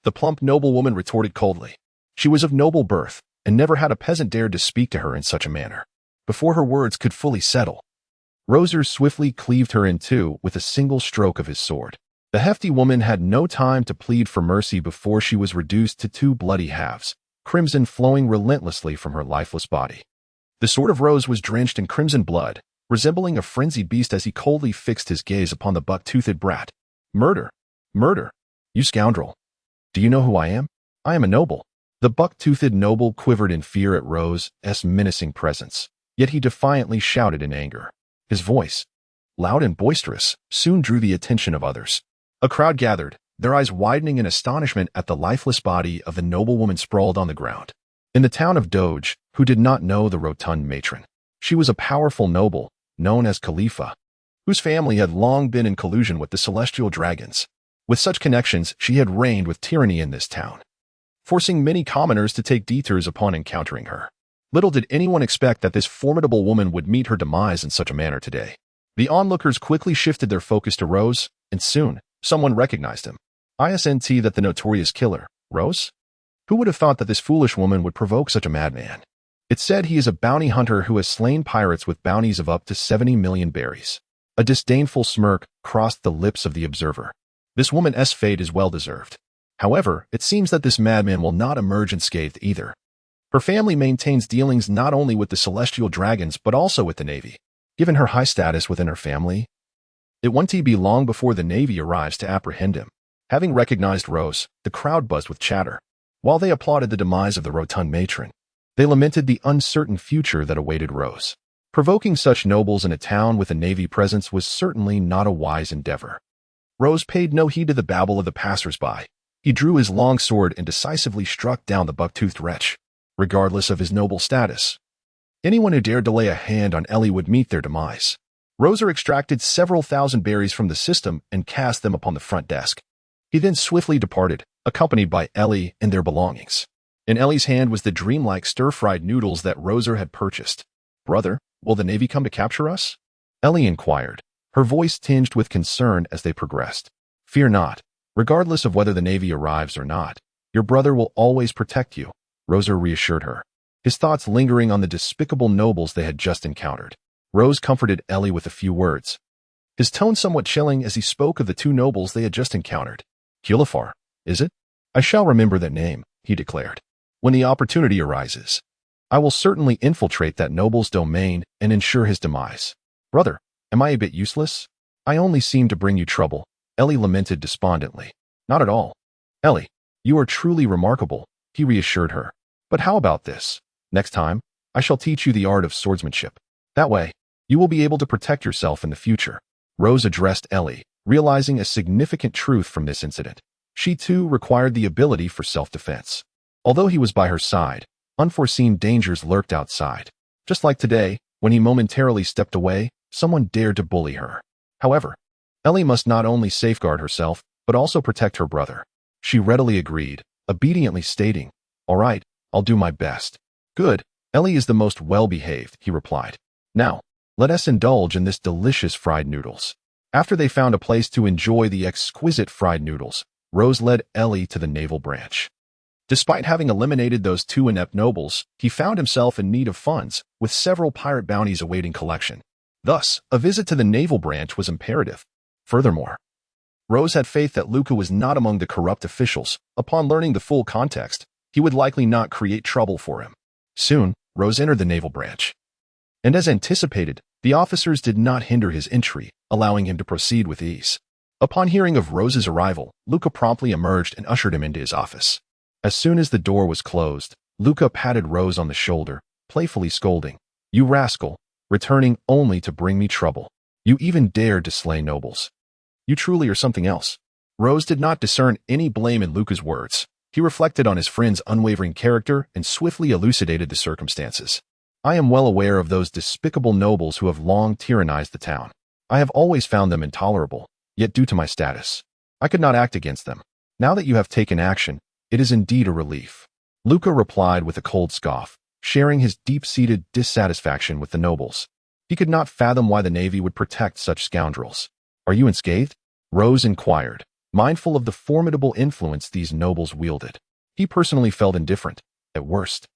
The plump noblewoman retorted coldly. She was of noble birth, and never had a peasant dared to speak to her in such a manner. Before her words could fully settle, Roser swiftly cleaved her in two with a single stroke of his sword. The hefty woman had no time to plead for mercy before she was reduced to two bloody halves, crimson flowing relentlessly from her lifeless body. The sword of Rose was drenched in crimson blood, resembling a frenzied beast as he coldly fixed his gaze upon the buck-toothed brat. "Murder! Murder! You scoundrel! Do you know who I am? I am a noble." The buck-toothed noble quivered in fear at Rose's menacing presence, yet he defiantly shouted in anger. His voice, loud and boisterous, soon drew the attention of others. A crowd gathered, their eyes widening in astonishment at the lifeless body of the noblewoman sprawled on the ground. In the town of Doge, who did not know the rotund matron? She was a powerful noble, known as Khalifa, whose family had long been in collusion with the celestial dragons. With such connections, she had reigned with tyranny in this town, forcing many commoners to take detours upon encountering her. Little did anyone expect that this formidable woman would meet her demise in such a manner today. The onlookers quickly shifted their focus to Rose, and soon, someone recognized him. Isn't that the notorious killer, Rose? Who would have thought that this foolish woman would provoke such a madman? It's said he is a bounty hunter who has slain pirates with bounties of up to 70 million berries. A disdainful smirk crossed the lips of the observer. This woman's fate is well-deserved. However, it seems that this madman will not emerge unscathed either. Her family maintains dealings not only with the celestial dragons but also with the Navy. Given her high status within her family, it won't be long before the Navy arrives to apprehend him. Having recognized Rose, the crowd buzzed with chatter. While they applauded the demise of the rotund matron, they lamented the uncertain future that awaited Rose. Provoking such nobles in a town with a Navy presence was certainly not a wise endeavor. Rose paid no heed to the babble of the passers-by. He drew his long sword and decisively struck down the buck-toothed wretch, regardless of his noble status. Anyone who dared to lay a hand on Ellie would meet their demise. Roser extracted several thousand berries from the system and cast them upon the front desk. He then swiftly departed, accompanied by Ellie and their belongings. In Ellie's hand was the dreamlike stir-fried noodles that Roser had purchased. "Brother, will the Navy come to capture us?" Ellie inquired, her voice tinged with concern as they progressed. "Fear not. Regardless of whether the Navy arrives or not, your brother will always protect you," Roser reassured her, his thoughts lingering on the despicable nobles they had just encountered. Rose comforted Ellie with a few words, his tone somewhat chilling as he spoke of the two nobles they had just encountered. "Kulafar, is it? I shall remember that name," he declared. "When the opportunity arises, I will certainly infiltrate that noble's domain and ensure his demise." "Brother, am I a bit useless? I only seem to bring you trouble," Ellie lamented despondently. "Not at all. Ellie, you are truly remarkable," he reassured her. "But how about this? Next time, I shall teach you the art of swordsmanship. That way, you will be able to protect yourself in the future." Rose addressed Ellie, realizing a significant truth from this incident. She too required the ability for self-defense. Although he was by her side, unforeseen dangers lurked outside. Just like today, when he momentarily stepped away, someone dared to bully her. However, Ellie must not only safeguard herself, but also protect her brother. She readily agreed, obediently stating, "All right, I'll do my best." "Good. Ellie is the most well-behaved," he replied. "Now, let us indulge in this delicious fried noodles." After they found a place to enjoy the exquisite fried noodles, Rose led Ellie to the naval branch. Despite having eliminated those two inept nobles, he found himself in need of funds, with several pirate bounties awaiting collection. Thus, a visit to the naval branch was imperative. Furthermore, Rose had faith that Luca was not among the corrupt officials. Upon learning the full context, he would likely not create trouble for him. Soon, Rose entered the naval branch. And as anticipated, the officers did not hinder his entry, allowing him to proceed with ease. Upon hearing of Rose's arrival, Luca promptly emerged and ushered him into his office. As soon as the door was closed, Luca patted Rose on the shoulder, playfully scolding, "You rascal, returning only to bring me trouble. You even dared to slay nobles. You truly are something else." Rose did not discern any blame in Luca's words. He reflected on his friend's unwavering character and swiftly elucidated the circumstances. I am well aware of those despicable nobles who have long tyrannized the town. I have always found them intolerable, yet due to my status, I could not act against them. Now that you have taken action, it is indeed a relief. Luca replied with a cold scoff, sharing his deep-seated dissatisfaction with the nobles. He could not fathom why the Navy would protect such scoundrels. Are you unscathed? Rose inquired, mindful of the formidable influence these nobles wielded. He personally felt indifferent, at worst.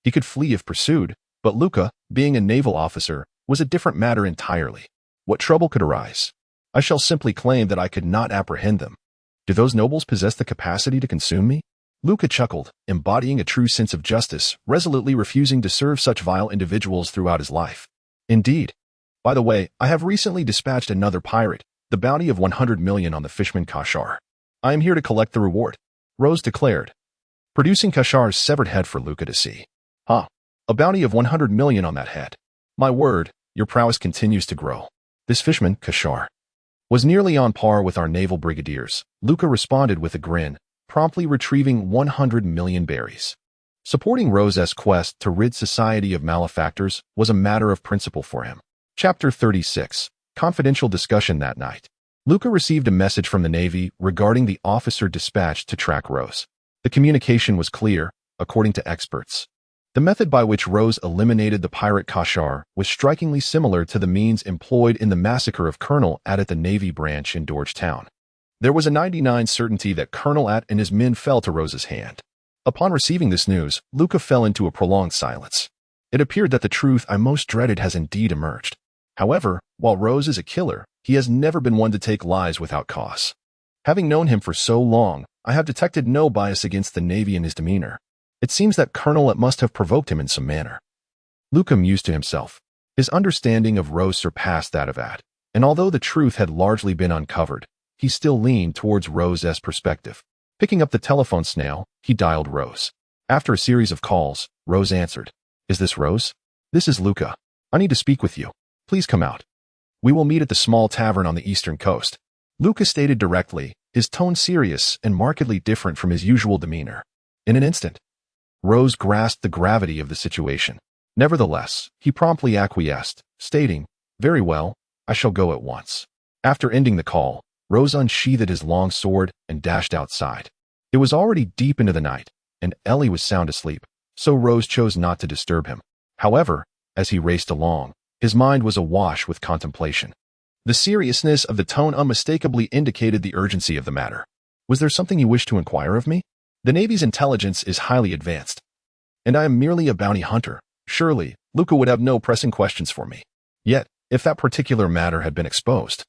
He could flee if pursued, but Luca, being a naval officer, was a different matter entirely. What trouble could arise? I shall simply claim that I could not apprehend them. Do those nobles possess the capacity to consume me? Luca chuckled, embodying a true sense of justice, resolutely refusing to serve such vile individuals throughout his life. Indeed. By the way, I have recently dispatched another pirate, the bounty of 100 million on the fishman Kashar. I am here to collect the reward, Rose declared, producing Kashar's severed head for Luca to see. Huh. A bounty of 100 million on that head. My word, your prowess continues to grow. This fishman, Kashar, was nearly on par with our naval brigadiers. Luca responded with a grin, promptly retrieving 100 million berries. Supporting Rose's quest to rid society of malefactors was a matter of principle for him. Chapter 36. Confidential discussion that night. Luca received a message from the Navy regarding the officer dispatched to track Rose. The communication was clear, according to experts. The method by which Rose eliminated the pirate Kashar was strikingly similar to the means employed in the massacre of Colonel At at the Navy branch in Georgetown. There was a 99% certainty that Colonel At and his men fell to Rose's hand. Upon receiving this news, Luca fell into a prolonged silence. It appeared that the truth I most dreaded has indeed emerged. However, while Rose is a killer, he has never been one to take lies without cause. Having known him for so long, I have detected no bias against the Navy in his demeanor. It seems that Colonel At must have provoked him in some manner. Luca mused to himself. His understanding of Rose surpassed that of At, and although the truth had largely been uncovered, he still leaned towards Rose's perspective. Picking up the telephone snail, he dialed Rose. After a series of calls, Rose answered. Is this Rose? This is Luca. I need to speak with you. Please come out. We will meet at the small tavern on the eastern coast. Luca stated directly, his tone serious and markedly different from his usual demeanor. In an instant, Rose grasped the gravity of the situation. Nevertheless, he promptly acquiesced, stating, Very well, I shall go at once. After ending the call, Rose unsheathed his long sword and dashed outside. It was already deep into the night, and Ellie was sound asleep, so Rose chose not to disturb him. However, as he raced along, his mind was awash with contemplation. The seriousness of the tone unmistakably indicated the urgency of the matter. Was there something you wished to inquire of me? The Navy's intelligence is highly advanced, and I am merely a bounty hunter. Surely, Luca would have no pressing questions for me. Yet, if that particular matter had been exposed,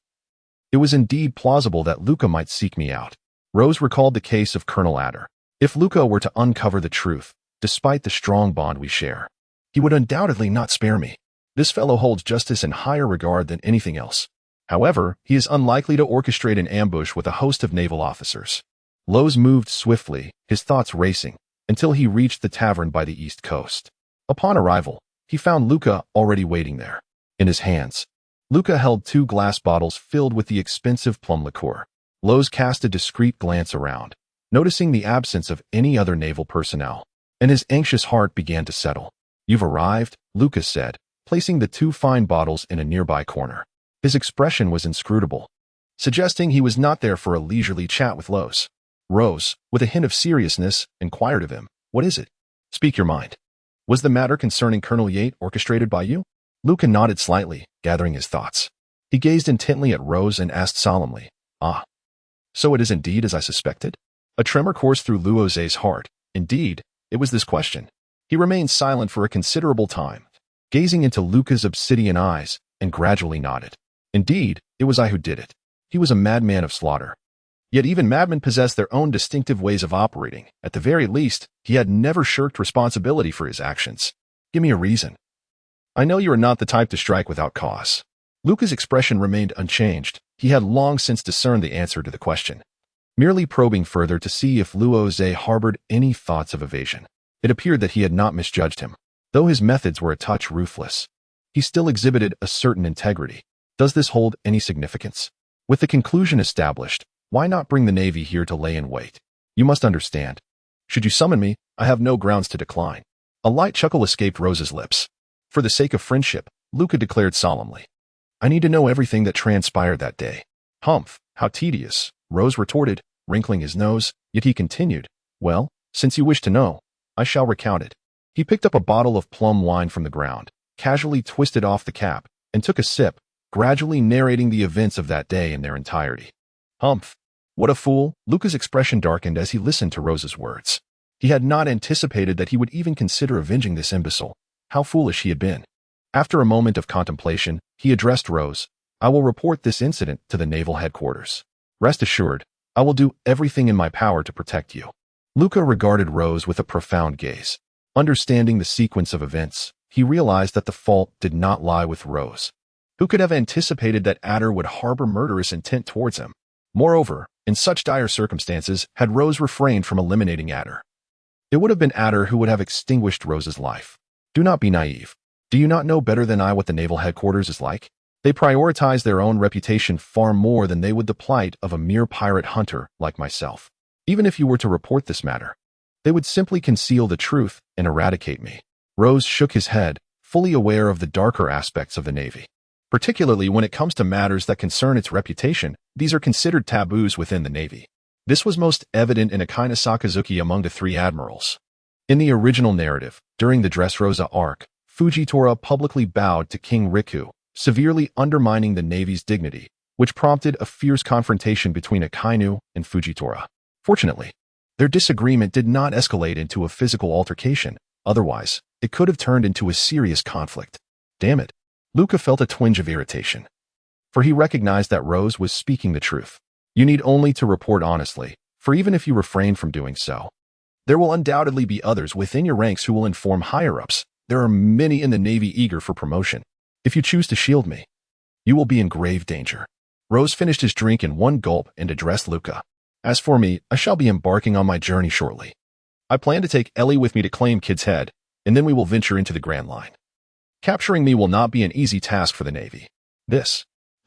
it was indeed plausible that Luca might seek me out. Rose recalled the case of Colonel Adder. If Luca were to uncover the truth, despite the strong bond we share, he would undoubtedly not spare me. This fellow holds justice in higher regard than anything else. However, he is unlikely to orchestrate an ambush with a host of naval officers. Rose moved swiftly, his thoughts racing, until he reached the tavern by the east coast. Upon arrival, he found Luca already waiting there. In his hands, Luca held 2 glass bottles filled with the expensive plum liqueur. Rose cast a discreet glance around, noticing the absence of any other naval personnel, and his anxious heart began to settle. You've arrived, Luca said, placing the 2 fine bottles in a nearby corner. His expression was inscrutable, suggesting he was not there for a leisurely chat with Rose. Rose, with a hint of seriousness, inquired of him, What is it? Speak your mind. Was the matter concerning Colonel Yate orchestrated by you? Luca nodded slightly, gathering his thoughts. He gazed intently at Rose and asked solemnly, Ah. So it is indeed as I suspected? A tremor coursed through Rosé's heart. Indeed, it was this question. He remained silent for a considerable time, gazing into Luca's obsidian eyes, and gradually nodded. Indeed, it was I who did it. He was a madman of slaughter. Yet even madmen possess their own distinctive ways of operating. At the very least, he had never shirked responsibility for his actions. Give me a reason. I know you are not the type to strike without cause. Luca's expression remained unchanged. He had long since discerned the answer to the question, merely probing further to see if Rosé harbored any thoughts of evasion. It appeared that he had not misjudged him. Though his methods were a touch ruthless, he still exhibited a certain integrity. Does this hold any significance? With the conclusion established, why not bring the Navy here to lay in wait? You must understand. Should you summon me, I have no grounds to decline. A light chuckle escaped Rose's lips. For the sake of friendship, Luca declared solemnly. I need to know everything that transpired that day. Humph, how tedious, Rose retorted, wrinkling his nose, yet he continued. Well, since you wish to know, I shall recount it. He picked up a bottle of plum wine from the ground, casually twisted off the cap, and took a sip, gradually narrating the events of that day in their entirety. Humph. What a fool! Luca's expression darkened as he listened to Rose's words. He had not anticipated that he would even consider avenging this imbecile. How foolish he had been. After a moment of contemplation, he addressed Rose. I will report this incident to the naval headquarters. Rest assured, I will do everything in my power to protect you. Luca regarded Rose with a profound gaze. Understanding the sequence of events, he realized that the fault did not lie with Rose. Who could have anticipated that Adder would harbor murderous intent towards him? Moreover, in such dire circumstances, had Rose refrained from eliminating Adder, it would have been Adder who would have extinguished Rose's life. Do not be naive. Do you not know better than I what the naval headquarters is like? They prioritize their own reputation far more than they would the plight of a mere pirate hunter like myself. Even if you were to report this matter, they would simply conceal the truth and eradicate me. Rose shook his head, fully aware of the darker aspects of the Navy. Particularly when it comes to matters that concern its reputation, these are considered taboos within the Navy. This was most evident in Akina Sakazuki among the three admirals. In the original narrative, during the Dressrosa arc, Fujitora publicly bowed to King Riku, severely undermining the Navy's dignity, which prompted a fierce confrontation between Akainu and Fujitora. Fortunately, their disagreement did not escalate into a physical altercation, otherwise, it could have turned into a serious conflict. Damn it. Luca felt a twinge of irritation. For he recognized that Rose was speaking the truth. You need only to report honestly, for even if you refrain from doing so, there will undoubtedly be others within your ranks who will inform higher-ups. There are many in the Navy eager for promotion. If you choose to shield me, you will be in grave danger. Rose finished his drink in one gulp and addressed Luca. As for me, I shall be embarking on my journey shortly. I plan to take Ellie with me to claim Kid's head, and then we will venture into the Grand Line. Capturing me will not be an easy task for the Navy.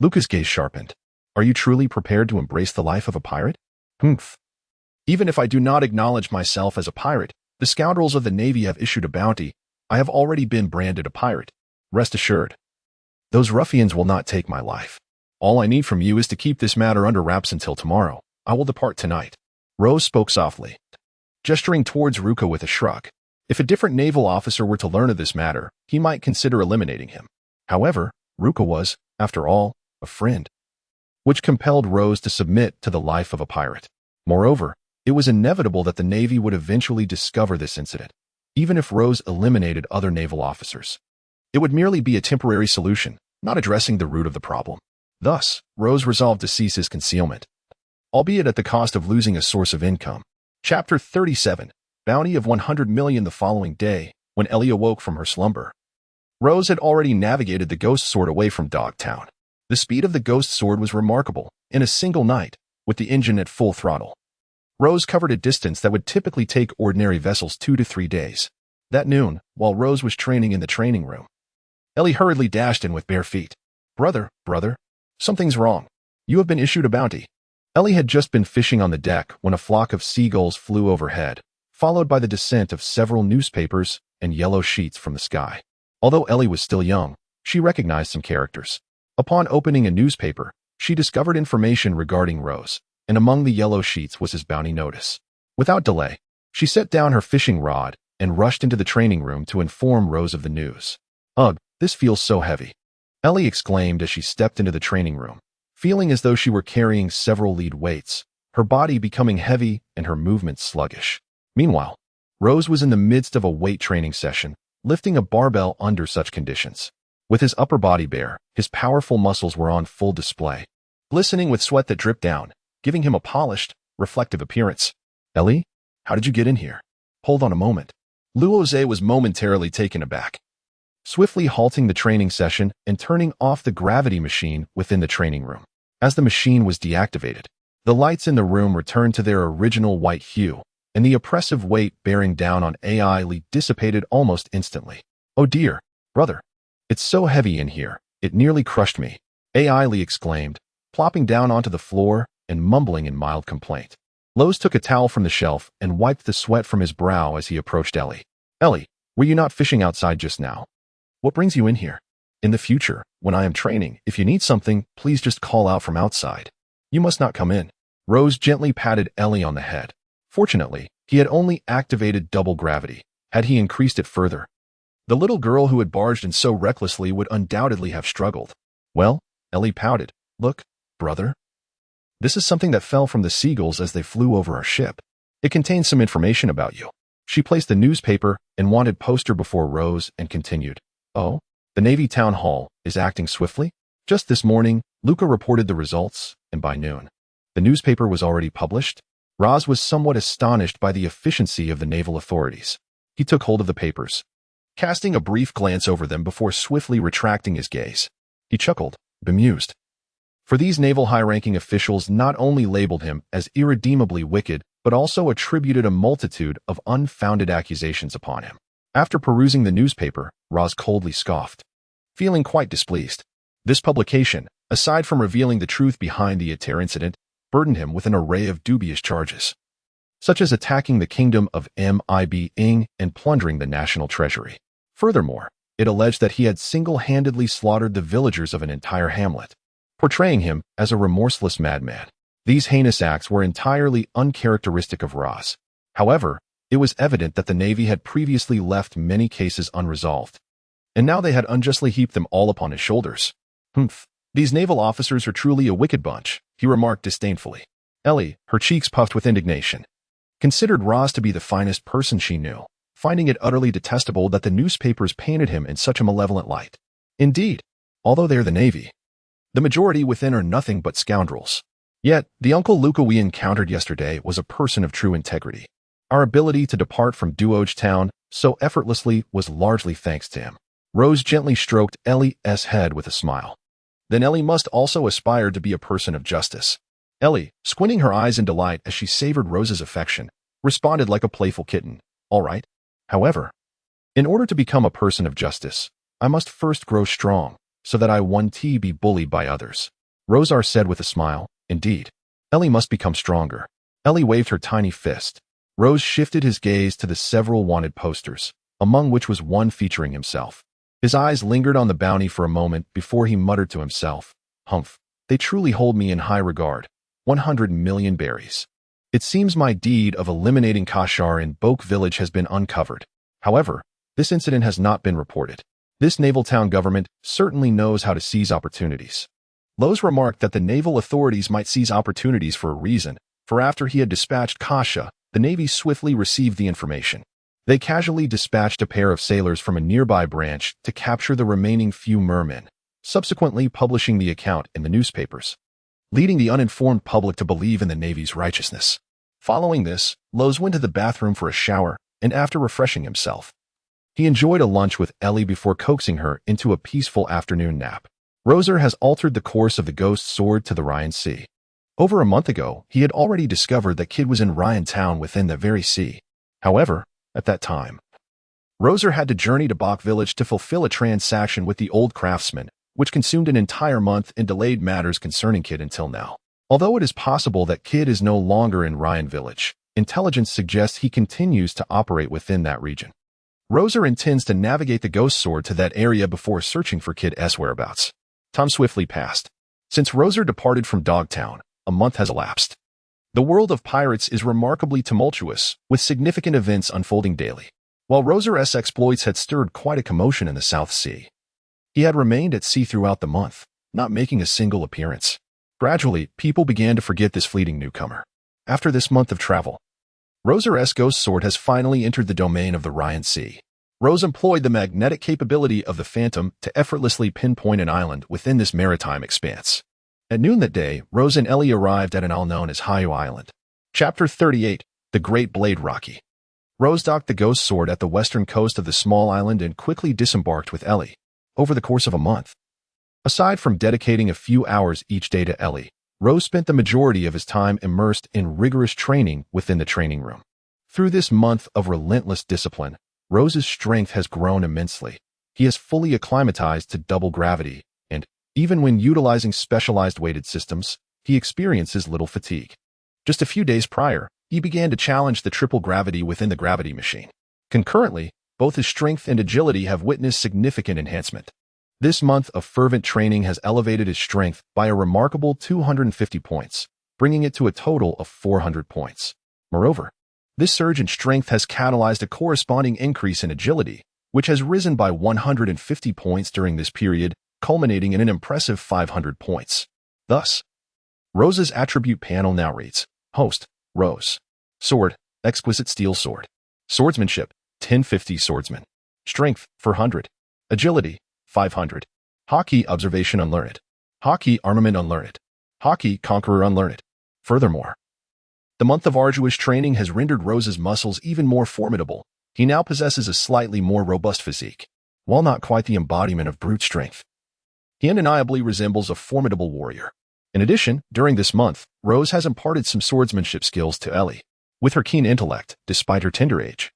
Luca's gaze sharpened. Are you truly prepared to embrace the life of a pirate? Humph. Even if I do not acknowledge myself as a pirate, the scoundrels of the Navy have issued a bounty. I have already been branded a pirate. Rest assured, those ruffians will not take my life. All I need from you is to keep this matter under wraps until tomorrow. I will depart tonight. Rose spoke softly, gesturing towards Ruka with a shrug. If a different naval officer were to learn of this matter, he might consider eliminating him. However, Ruka was, after all, a friend, which compelled Rose to submit to the life of a pirate. Moreover, it was inevitable that the Navy would eventually discover this incident, even if Rose eliminated other naval officers. It would merely be a temporary solution, not addressing the root of the problem. Thus, Rose resolved to cease his concealment, albeit at the cost of losing a source of income. Chapter 37, Bounty of 100 million. The following day, when Ellie awoke from her slumber, Rose had already navigated the Ghost Sword away from Dogtown. The speed of the Ghost Sword was remarkable. In a single night, with the engine at full throttle, Rose covered a distance that would typically take ordinary vessels 2 to 3 days. That noon, while Rose was training in the training room, Ellie hurriedly dashed in with bare feet. Brother, something's wrong. You have been issued a bounty. Ellie had just been fishing on the deck when a flock of seagulls flew overhead, followed by the descent of several newspapers and yellow sheets from the sky. Although Ellie was still young, she recognized some characters. Upon opening a newspaper, she discovered information regarding Rose, and among the yellow sheets was his bounty notice. Without delay, she set down her fishing rod and rushed into the training room to inform Rose of the news. Ugh, this feels so heavy, Ellie exclaimed as she stepped into the training room, feeling as though she were carrying several lead weights, her body becoming heavy and her movements sluggish. Meanwhile, Rose was in the midst of a weight training session, lifting a barbell under such conditions. With his upper body bare, his powerful muscles were on full display, glistening with sweat that dripped down, giving him a polished, reflective appearance. Ellie, how did you get in here? Hold on a moment. Rozé was momentarily taken aback, swiftly halting the training session and turning off the gravity machine within the training room. As the machine was deactivated, the lights in the room returned to their original white hue, and the oppressive weight bearing down on Lee dissipated almost instantly. Oh dear, brother. It's so heavy in here, it nearly crushed me, Lee exclaimed, plopping down onto the floor and mumbling in mild complaint. Lowe's took a towel from the shelf and wiped the sweat from his brow as he approached Ellie. Ellie, were you not fishing outside just now? What brings you in here? In the future, when I am training, if you need something, please just call out from outside. You must not come in. Rose gently patted Ellie on the head. Fortunately, he had only activated double gravity. Had he increased it further, the little girl who had barged in so recklessly would undoubtedly have struggled. Well, Ellie pouted. Look, brother. This is something that fell from the seagulls as they flew over our ship. It contains some information about you. She placed the newspaper and wanted poster before Rose and continued. Oh, the Navy Town Hall is acting swiftly? Just this morning, Luca reported the results, and by noon, the newspaper was already published. Roz was somewhat astonished by the efficiency of the naval authorities. He took hold of the papers, casting a brief glance over them before swiftly retracting his gaze. He chuckled, bemused. For these naval high-ranking officials not only labeled him as irredeemably wicked, but also attributed a multitude of unfounded accusations upon him. After perusing the newspaper, Roz coldly scoffed, feeling quite displeased. This publication, aside from revealing the truth behind the Ater incident, burdened him with an array of dubious charges, such as attacking the kingdom of Mib and plundering the national treasury. Furthermore, it alleged that he had single-handedly slaughtered the villagers of an entire hamlet, portraying him as a remorseless madman. These heinous acts were entirely uncharacteristic of Roz. However, it was evident that the Navy had previously left many cases unresolved, and now they had unjustly heaped them all upon his shoulders. Humph, these naval officers are truly a wicked bunch, he remarked disdainfully. Ellie, her cheeks puffed with indignation, considered Roz to be the finest person she knew, finding it utterly detestable that the newspapers painted him in such a malevolent light. Indeed, although they are the Navy, the majority within are nothing but scoundrels. Yet, the Uncle Luca we encountered yesterday was a person of true integrity. Our ability to depart from Duoge Town so effortlessly was largely thanks to him. Rose gently stroked Ellie's head with a smile. Then Ellie must also aspire to be a person of justice. Ellie, squinting her eyes in delight as she savored Rose's affection, responded like a playful kitten. All right. However, in order to become a person of justice, I must first grow strong, so that I one day be bullied by others. Rosar said with a smile. Indeed. Ellie must become stronger. Ellie waved her tiny fist. Rose shifted his gaze to the several wanted posters, among which was one featuring himself. His eyes lingered on the bounty for a moment before he muttered to himself, Humph, they truly hold me in high regard. 100 million berries. It seems my deed of eliminating Kashar in Boke village has been uncovered. However, this incident has not been reported. This naval town government certainly knows how to seize opportunities. Lowe's remarked that the naval authorities might seize opportunities for a reason, for after he had dispatched Kasha, the Navy swiftly received the information. They casually dispatched a pair of sailors from a nearby branch to capture the remaining few mermen, subsequently publishing the account in the newspapers, leading the uninformed public to believe in the Navy's righteousness. Following this, Lowe's went to the bathroom for a shower, and after refreshing himself, he enjoyed a lunch with Ellie before coaxing her into a peaceful afternoon nap. Roser has altered the course of the Ghost Sword to the Ryan Sea. Over a month ago, he had already discovered that Kid was in Ryan Town within that very sea. However, at that time, Roser had to journey to Bok village to fulfill a transaction with the old craftsman, which consumed an entire month and delayed matters concerning Kid until now. Although it is possible that Kid is no longer in Ryan village, intelligence suggests he continues to operate within that region. Roser intends to navigate the Ghost Sword to that area before searching for Kid's whereabouts. Time swiftly passed. Since Roser departed from Dogtown, a month has elapsed. The world of pirates is remarkably tumultuous, with significant events unfolding daily. While Roser's exploits had stirred quite a commotion in the South Sea, he had remained at sea throughout the month, not making a single appearance. Gradually, people began to forget this fleeting newcomer. After this month of travel, Roser's Ghost Sword has finally entered the domain of the Ryan Sea. Rose employed the magnetic capability of the Phantom to effortlessly pinpoint an island within this maritime expanse. At noon that day, Rose and Ellie arrived at an isle known as Hayu Island. Chapter 38, The Great Blade Rocky. Rose docked the Ghost Sword at the western coast of the small island and quickly disembarked with Ellie. Over the course of a month, aside from dedicating a few hours each day to Ellie, Rose spent the majority of his time immersed in rigorous training within the training room. Through this month of relentless discipline, Rose's strength has grown immensely. He has fully acclimatized to double gravity, and, even when utilizing specialized weighted systems, he experiences little fatigue. Just a few days prior, he began to challenge the triple gravity within the gravity machine. Concurrently, both his strength and agility have witnessed significant enhancement. This month of fervent training has elevated his strength by a remarkable 250 points, bringing it to a total of 400 points. Moreover, this surge in strength has catalyzed a corresponding increase in agility, which has risen by 150 points during this period, culminating in an impressive 500 points. Thus, Rose's attribute panel now reads: Host, Rose. Sword, exquisite steel sword. Swordsmanship, 1050 swordsman. Strength, 400. Agility, 500. Hockey observation unlearned. Hockey armament unlearned. Hockey conqueror unlearned. Furthermore, the month of arduous training has rendered Rose's muscles even more formidable. He now possesses a slightly more robust physique. While not quite the embodiment of brute strength, he undeniably resembles a formidable warrior. In addition, during this month, Rose has imparted some swordsmanship skills to Ellie. With her keen intellect, despite her tender age,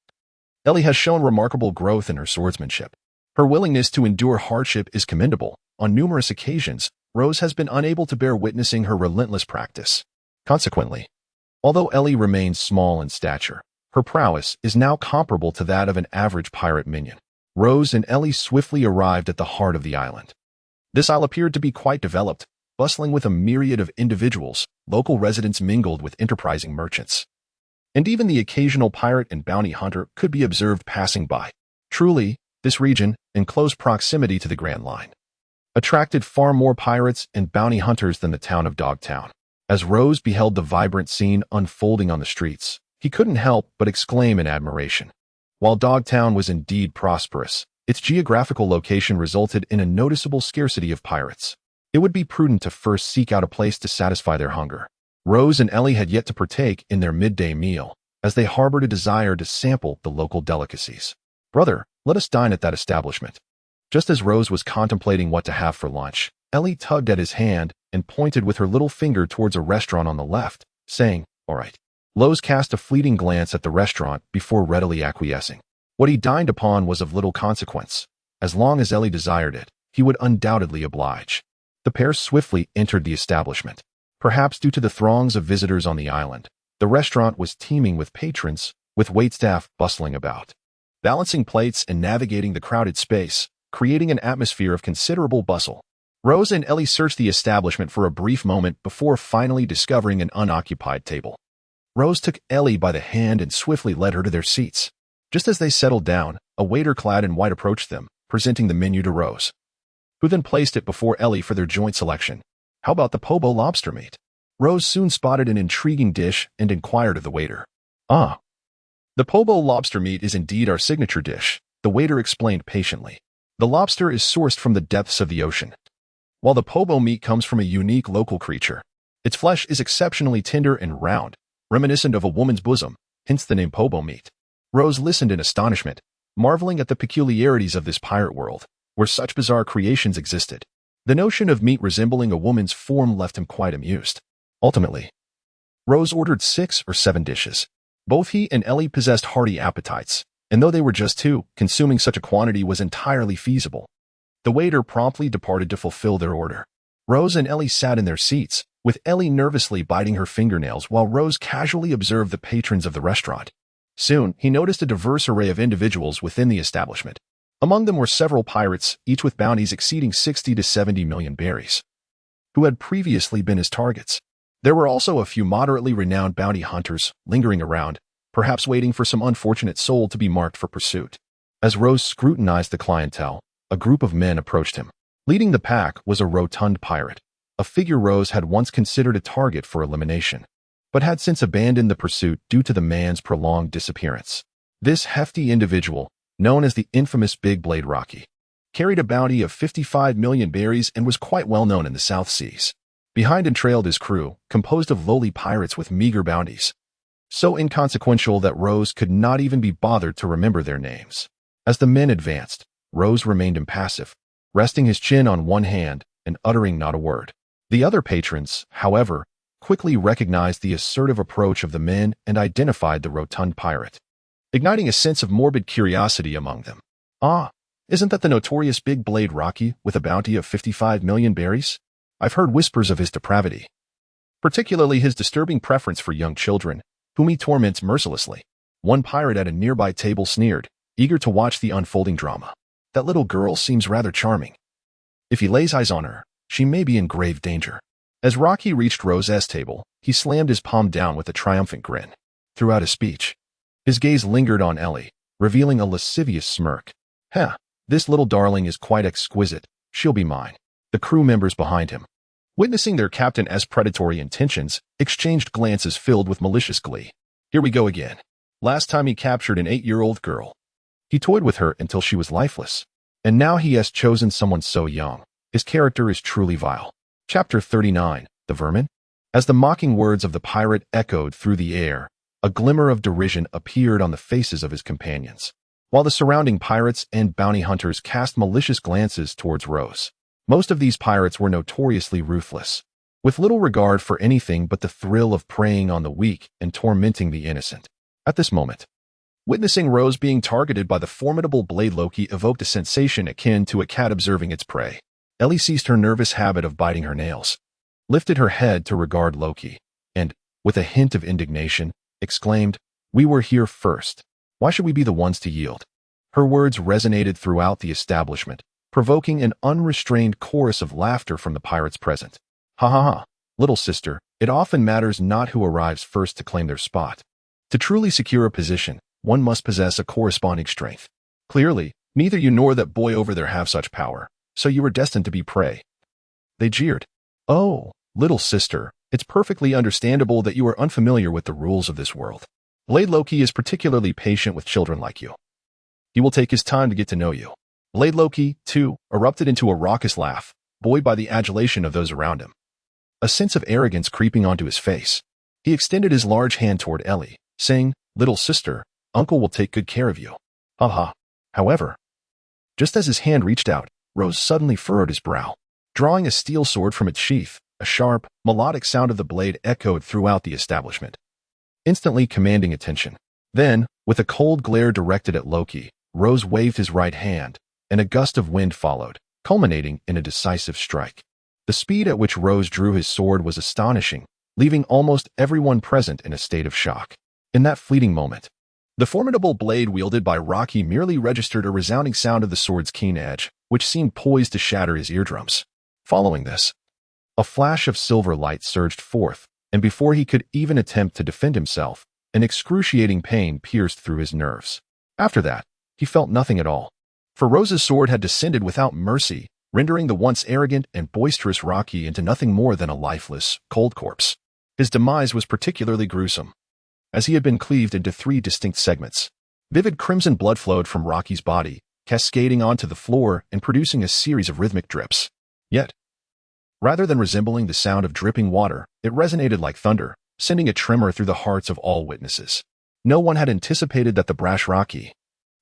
Ellie has shown remarkable growth in her swordsmanship. Her willingness to endure hardship is commendable. On numerous occasions, Rose has been unable to bear witnessing her relentless practice. Consequently, although Ellie remains small in stature, her prowess is now comparable to that of an average pirate minion. Rose and Ellie swiftly arrived at the heart of the island. This isle appeared to be quite developed, bustling with a myriad of individuals. Local residents mingled with enterprising merchants, and even the occasional pirate and bounty hunter could be observed passing by. Truly, this region, in close proximity to the Grand Line, attracted far more pirates and bounty hunters than the town of Dogtown. As Rose beheld the vibrant scene unfolding on the streets, he couldn't help but exclaim in admiration. While Dogtown was indeed prosperous, its geographical location resulted in a noticeable scarcity of pirates. It would be prudent to first seek out a place to satisfy their hunger. Rose and Ellie had yet to partake in their midday meal, as they harbored a desire to sample the local delicacies. "Brother, let us dine at that establishment." Just as Rose was contemplating what to have for lunch, Ellie tugged at his hand and pointed with her little finger towards a restaurant on the left, saying, "All right." Rose cast a fleeting glance at the restaurant before readily acquiescing. What he dined upon was of little consequence. As long as Ellie desired it, he would undoubtedly oblige. The pair swiftly entered the establishment. Perhaps due to the throngs of visitors on the island, the restaurant was teeming with patrons, with waitstaff bustling about, balancing plates and navigating the crowded space, creating an atmosphere of considerable bustle. Rose and Ellie searched the establishment for a brief moment before finally discovering an unoccupied table. Rose took Ellie by the hand and swiftly led her to their seats. Just as they settled down, a waiter clad in white approached them, presenting the menu to Rose, who then placed it before Ellie for their joint selection. "How about the pobo lobster meat?" Rose soon spotted an intriguing dish and inquired of the waiter. "Ah, the pobo lobster meat is indeed our signature dish," the waiter explained patiently. "The lobster is sourced from the depths of the ocean, while the pobo meat comes from a unique local creature. Its flesh is exceptionally tender and round, reminiscent of a woman's bosom, hence the name pobo meat." Rose listened in astonishment, marveling at the peculiarities of this pirate world, where such bizarre creations existed. The notion of meat resembling a woman's form left him quite amused. Ultimately, Rose ordered 6 or 7 dishes. Both he and Ellie possessed hearty appetites, and though they were just two, consuming such a quantity was entirely feasible. The waiter promptly departed to fulfill their order. Rose and Ellie sat in their seats, with Ellie nervously biting her fingernails while Rose casually observed the patrons of the restaurant. Soon, he noticed a diverse array of individuals within the establishment. Among them were several pirates, each with bounties exceeding 60 to 70 million berries, who had previously been his targets. There were also a few moderately renowned bounty hunters lingering around, perhaps waiting for some unfortunate soul to be marked for pursuit. As Rose scrutinized the clientele, a group of men approached him. Leading the pack was a rotund pirate, a figure Rose had once considered a target for elimination, but had since abandoned the pursuit due to the man's prolonged disappearance. This hefty individual, known as the infamous Big Blade Rocky, carried a bounty of 55 million berries and was quite well known in the South Seas. Behind and trailed his crew, composed of lowly pirates with meager bounties, so inconsequential that Rose could not even be bothered to remember their names. As the men advanced, Rose remained impassive, resting his chin on one hand and uttering not a word. The other patrons, however, quickly recognized the assertive approach of the men and identified the rotund pirate, igniting a sense of morbid curiosity among them. "Ah, isn't that the notorious Big Blade Rocky with a bounty of 55 million berries? I've heard whispers of his depravity." particularly his disturbing preference for young children, whom he torments mercilessly. One pirate at a nearby table sneered, eager to watch the unfolding drama. That little girl seems rather charming. If he lays eyes on her, she may be in grave danger. As Rocky reached Rosé's table, he slammed his palm down with a triumphant grin. Throughout his speech, his gaze lingered on Ellie, revealing a lascivious smirk. Heh, this little darling is quite exquisite, she'll be mine. The crew members behind him, witnessing their captain's predatory intentions, exchanged glances filled with malicious glee. Here we go again. Last time he captured an 8-year-old girl. He toyed with her until she was lifeless. And now he has chosen someone so young. His character is truly vile. Chapter 39, The Vermin? As the mocking words of the pirate echoed through the air, a glimmer of derision appeared on the faces of his companions, while the surrounding pirates and bounty hunters cast malicious glances towards Rose. Most of these pirates were notoriously ruthless, with little regard for anything but the thrill of preying on the weak and tormenting the innocent. At this moment, witnessing Rose being targeted by the formidable blade Loki evoked a sensation akin to a cat observing its prey. Ellie ceased her nervous habit of biting her nails, lifted her head to regard Loki, and, with a hint of indignation, exclaimed, "We were here first. Why should we be the ones to yield?" Her words resonated throughout the establishment, provoking an unrestrained chorus of laughter from the pirates present. Ha ha ha, little sister, it often matters not who arrives first to claim their spot. To truly secure a position, one must possess a corresponding strength. Clearly, neither you nor that boy over there have such power, so you were destined to be prey. They jeered. Oh, little sister, it's perfectly understandable that you are unfamiliar with the rules of this world. Blade Loki is particularly patient with children like you. He will take his time to get to know you. Blade Loki, too, erupted into a raucous laugh, buoyed by the adulation of those around him. A sense of arrogance creeping onto his face, he extended his large hand toward Ellie, saying, "Little sister, Uncle will take good care of you." Ha ha. However, just as his hand reached out, Rose suddenly furrowed his brow. Drawing a steel sword from its sheath, a sharp, melodic sound of the blade echoed throughout the establishment, instantly commanding attention. Then, with a cold glare directed at Loki, Rose waved his right hand, and a gust of wind followed, culminating in a decisive strike. The speed at which Rose drew his sword was astonishing, leaving almost everyone present in a state of shock. In that fleeting moment, the formidable blade wielded by Rocky merely registered a resounding sound of the sword's keen edge, which seemed poised to shatter his eardrums. Following this, a flash of silver light surged forth, and before he could even attempt to defend himself, an excruciating pain pierced through his nerves. After that, he felt nothing at all, for Rose's sword had descended without mercy, rendering the once arrogant and boisterous Rocky into nothing more than a lifeless, cold corpse. His demise was particularly gruesome, as he had been cleaved into 3 distinct segments. Vivid crimson blood flowed from Rocky's body, cascading onto the floor and producing a series of rhythmic drips. Yet, rather than resembling the sound of dripping water, it resonated like thunder, sending a tremor through the hearts of all witnesses. No one had anticipated that the brash Rocky,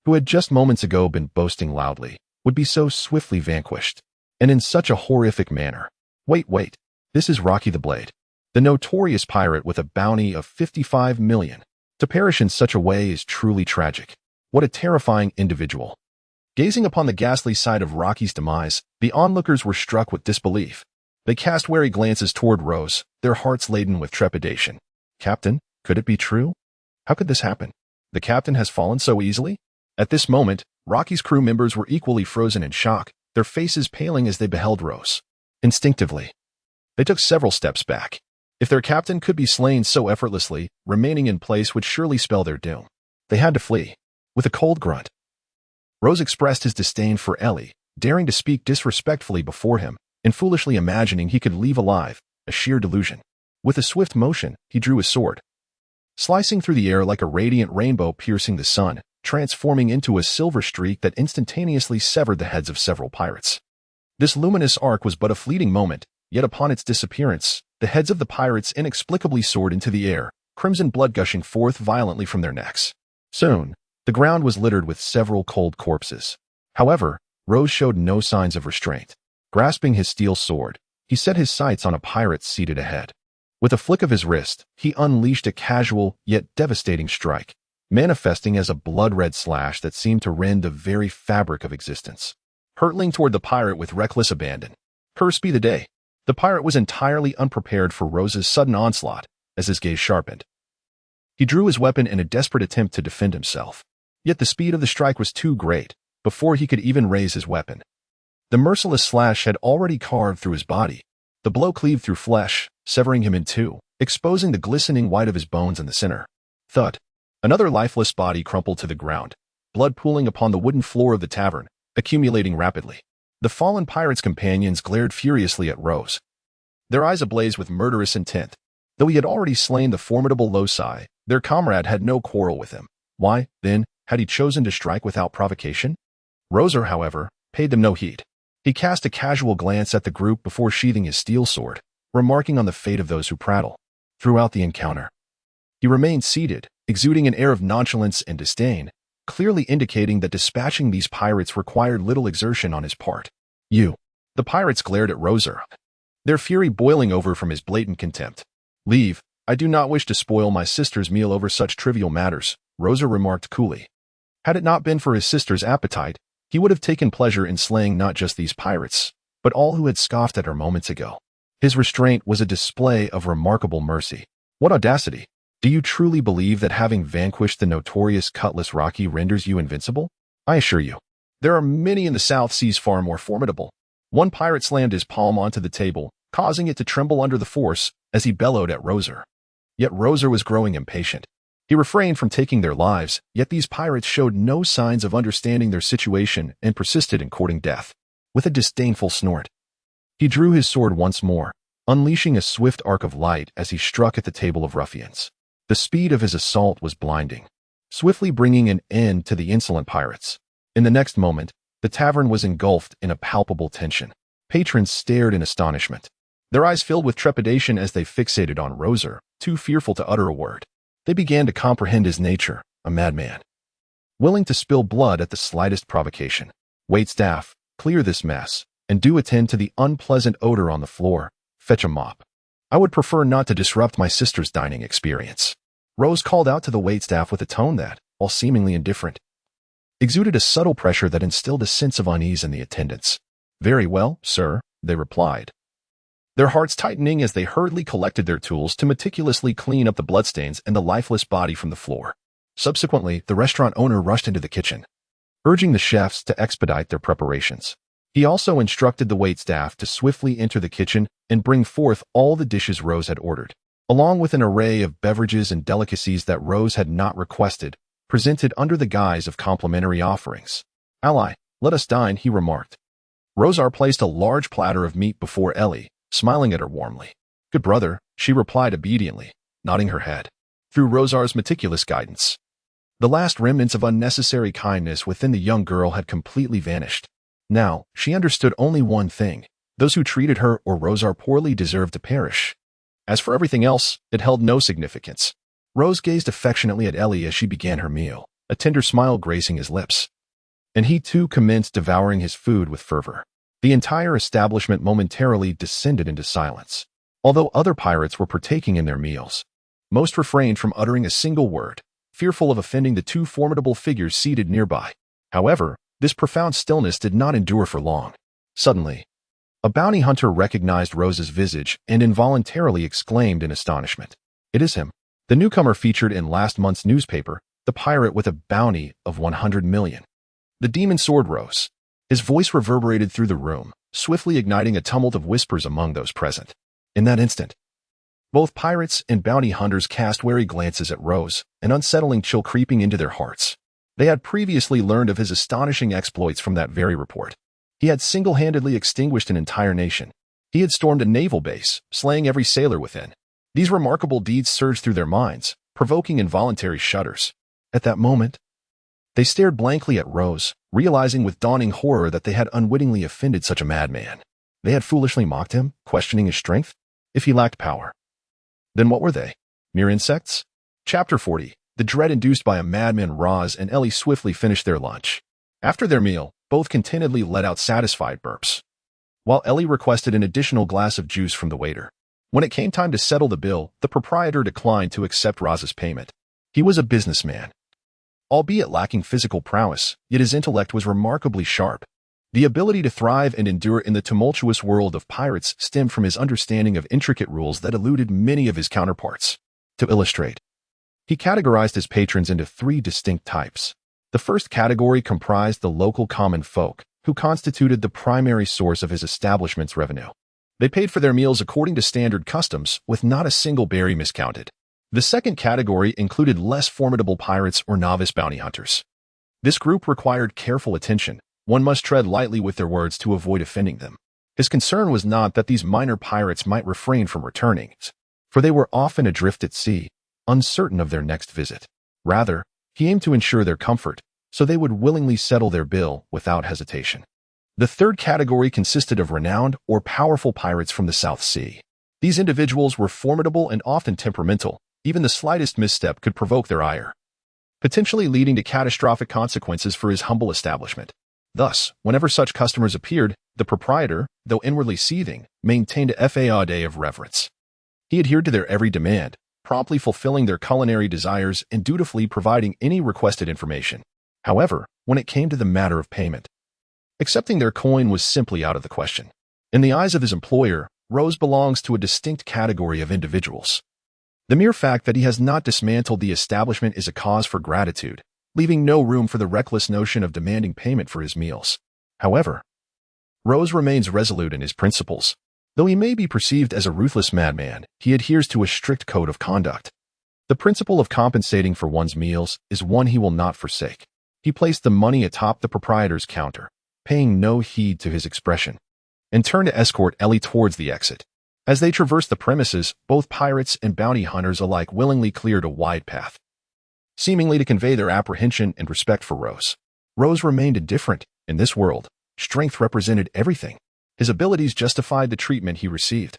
who had just moments ago been boasting loudly, would be so swiftly vanquished, and in such a horrific manner. Wait, this is Rocky the Blade, the notorious pirate with a bounty of 55 million. To perish in such a way is truly tragic. What a terrifying individual. Gazing upon the ghastly sight of Rocky's demise, the onlookers were struck with disbelief. They cast wary glances toward Rose, their hearts laden with trepidation. Captain, could it be true? How could this happen? The captain has fallen so easily? At this moment, Rocky's crew members were equally frozen in shock, their faces paling as they beheld Rose. Instinctively, they took several steps back. If their captain could be slain so effortlessly, remaining in place would surely spell their doom. They had to flee. With a cold grunt, Rose expressed his disdain for Ellie, daring to speak disrespectfully before him, and foolishly imagining he could leave alive, a sheer delusion. With a swift motion, he drew his sword, slicing through the air like a radiant rainbow piercing the sun, transforming into a silver streak that instantaneously severed the heads of several pirates. This luminous arc was but a fleeting moment, yet upon its disappearance, the heads of the pirates inexplicably soared into the air, crimson blood gushing forth violently from their necks. Soon, the ground was littered with several cold corpses. However, Rose showed no signs of restraint. Grasping his steel sword, he set his sights on a pirate seated ahead. With a flick of his wrist, he unleashed a casual yet devastating strike, manifesting as a blood-red slash that seemed to rend the very fabric of existence. Hurtling toward the pirate with reckless abandon. Cursed be the day. The pirate was entirely unprepared for Rose's sudden onslaught as his gaze sharpened. He drew his weapon in a desperate attempt to defend himself. Yet the speed of the strike was too great before he could even raise his weapon. The merciless slash had already carved through his body. The blow cleaved through flesh, severing him in two, exposing the glistening white of his bones in the center. Thud. Another lifeless body crumpled to the ground, blood pooling upon the wooden floor of the tavern, accumulating rapidly. The fallen pirate's companions glared furiously at Rose, their eyes ablaze with murderous intent. Though he had already slain the formidable Losai, their comrade had no quarrel with him. Why, then, had he chosen to strike without provocation? Rozé, however, paid them no heed. He cast a casual glance at the group before sheathing his steel sword, remarking on the fate of those who prattle. Throughout the encounter, he remained seated, exuding an air of nonchalance and disdain, clearly indicating that dispatching these pirates required little exertion on his part. You. The pirates glared at Rozé, their fury boiling over from his blatant contempt. Leave. I do not wish to spoil my sister's meal over such trivial matters, Rozé remarked coolly. Had it not been for his sister's appetite, he would have taken pleasure in slaying not just these pirates, but all who had scoffed at her moments ago. His restraint was a display of remarkable mercy. What audacity! Do you truly believe that having vanquished the notorious Cutlass Rocky renders you invincible? I assure you, there are many in the South Seas far more formidable. One pirate slammed his palm onto the table, causing it to tremble under the force as he bellowed at Rozé. Yet Rozé was growing impatient. He refrained from taking their lives, yet these pirates showed no signs of understanding their situation and persisted in courting death. With a disdainful snort, he drew his sword once more, unleashing a swift arc of light as he struck at the table of ruffians. The speed of his assault was blinding, swiftly bringing an end to the insolent pirates. In the next moment, the tavern was engulfed in a palpable tension. Patrons stared in astonishment, their eyes filled with trepidation as they fixated on Rozé, too fearful to utter a word. They began to comprehend his nature, a madman, willing to spill blood at the slightest provocation. Waitstaff, clear this mess, and do attend to the unpleasant odor on the floor. Fetch a mop. I would prefer not to disrupt my sister's dining experience. Rose called out to the waitstaff with a tone that, while seemingly indifferent, exuded a subtle pressure that instilled a sense of unease in the attendants. Very well, sir, they replied, their hearts tightening as they hurriedly collected their tools to meticulously clean up the bloodstains and the lifeless body from the floor. Subsequently, the restaurant owner rushed into the kitchen, urging the chefs to expedite their preparations. He also instructed the waitstaff to swiftly enter the kitchen and bring forth all the dishes Rose had ordered, along with an array of beverages and delicacies that Rose had not requested, presented under the guise of complimentary offerings. Ally, let us dine, he remarked. Rozé placed a large platter of meat before Ellie, smiling at her warmly. Good brother, she replied obediently, nodding her head. Through Rosé's meticulous guidance, the last remnants of unnecessary kindness within the young girl had completely vanished. Now, she understood only one thing. Those who treated her or Rozé poorly deserved to perish. As for everything else, it held no significance. Rose gazed affectionately at Ellie as she began her meal, a tender smile gracing his lips. And he too commenced devouring his food with fervor. The entire establishment momentarily descended into silence. Although other pirates were partaking in their meals, most refrained from uttering a single word, fearful of offending the two formidable figures seated nearby. However, this profound stillness did not endure for long. Suddenly, a bounty hunter recognized Rose's visage and involuntarily exclaimed in astonishment. It is him, the newcomer featured in last month's newspaper, the pirate with a bounty of 100 million. The demon sword rose. His voice reverberated through the room, swiftly igniting a tumult of whispers among those present. In that instant, both pirates and bounty hunters cast wary glances at Rose, an unsettling chill creeping into their hearts. They had previously learned of his astonishing exploits from that very report. He had single-handedly extinguished an entire nation. He had stormed a naval base, slaying every sailor within. These remarkable deeds surged through their minds, provoking involuntary shudders. At that moment, they stared blankly at Rose, realizing with dawning horror that they had unwittingly offended such a madman. They had foolishly mocked him, questioning his strength. If he lacked power, then what were they? Mere insects? Chapter 40. The dread induced by a madman. Roz and Ellie swiftly finished their lunch. After their meal, both contentedly let out satisfied burps, while Ellie requested an additional glass of juice from the waiter. When it came time to settle the bill, the proprietor declined to accept Roz's payment. He was a businessman, albeit lacking physical prowess, yet his intellect was remarkably sharp. The ability to thrive and endure in the tumultuous world of pirates stemmed from his understanding of intricate rules that eluded many of his counterparts. To illustrate, he categorized his patrons into three distinct types. The first category comprised the local common folk, who constituted the primary source of his establishment's revenue. They paid for their meals according to standard customs, with not a single berry miscounted. The second category included less formidable pirates or novice bounty hunters. This group required careful attention. One must tread lightly with their words to avoid offending them. His concern was not that these minor pirates might refrain from returning, for they were often adrift at sea, uncertain of their next visit. Rather, he aimed to ensure their comfort, so they would willingly settle their bill without hesitation. The third category consisted of renowned or powerful pirates from the South Sea. These individuals were formidable and often temperamental. Even the slightest misstep could provoke their ire, potentially leading to catastrophic consequences for his humble establishment. Thus, whenever such customers appeared, the proprietor, though inwardly seething, maintained a faade of reverence. He adhered to their every demand, promptly fulfilling their culinary desires and dutifully providing any requested information. However, when it came to the matter of payment, accepting their coin was simply out of the question. In the eyes of his employer, Rose belongs to a distinct category of individuals. The mere fact that he has not dismantled the establishment is a cause for gratitude, leaving no room for the reckless notion of demanding payment for his meals. However, Rose remains resolute in his principles. Though he may be perceived as a ruthless madman, he adheres to a strict code of conduct. The principle of compensating for one's meals is one he will not forsake. He placed the money atop the proprietor's counter, paying no heed to his expression, and turned to escort Ellie towards the exit. As they traversed the premises, both pirates and bounty hunters alike willingly cleared a wide path, seemingly to convey their apprehension and respect for Rose. Rose remained indifferent. In this world, strength represented everything. His abilities justified the treatment he received.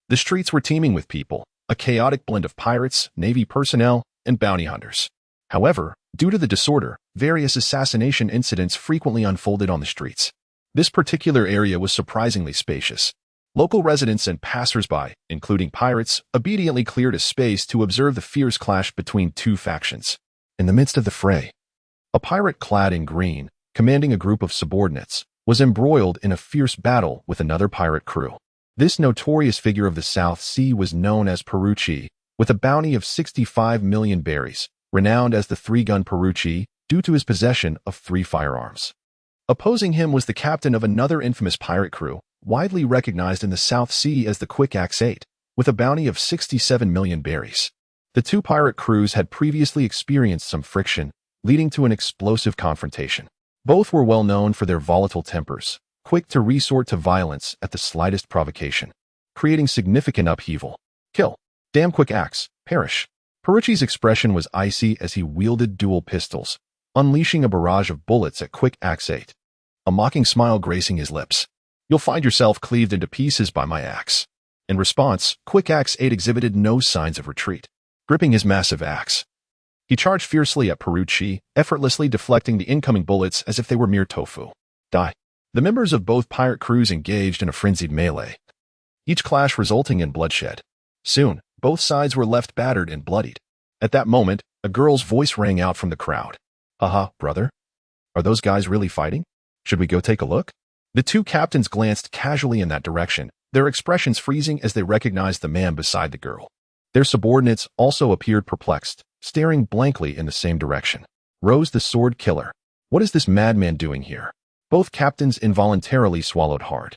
The streets were teeming with people, a chaotic blend of pirates, navy personnel, and bounty hunters. However, due to the disorder, various assassination incidents frequently unfolded on the streets. This particular area was surprisingly spacious. Local residents and passers-by, including pirates, obediently cleared a space to observe the fierce clash between two factions. In the midst of the fray, a pirate clad in green, commanding a group of subordinates, was embroiled in a fierce battle with another pirate crew. This notorious figure of the South Sea was known as Perucci, with a bounty of 65 million berries, renowned as the three-gun Perucci due to his possession of 3 firearms. Opposing him was the captain of another infamous pirate crew, widely recognized in the South Sea as the Quick Axe 8, with a bounty of 67 million berries. The two pirate crews had previously experienced some friction, leading to an explosive confrontation. Both were well known for their volatile tempers, quick to resort to violence at the slightest provocation, creating significant upheaval. Kill. Damn Quick Axe. Perish. Perucci's expression was icy as he wielded dual pistols, unleashing a barrage of bullets at Quick Axe 8, a mocking smile gracing his lips. You'll find yourself cleaved into pieces by my axe. In response, Quick Axe 8 exhibited no signs of retreat. Gripping his massive axe, he charged fiercely at Perucci, effortlessly deflecting the incoming bullets as if they were mere tofu. Die. The members of both pirate crews engaged in a frenzied melee, each clash resulting in bloodshed. Soon, both sides were left battered and bloodied. At that moment, a girl's voice rang out from the crowd. Haha, brother? Are those guys really fighting? Should we go take a look? The two captains glanced casually in that direction, their expressions freezing as they recognized the man beside the girl. Their subordinates also appeared perplexed, staring blankly in the same direction. Rose the sword killer. What is this madman doing here? Both captains involuntarily swallowed hard.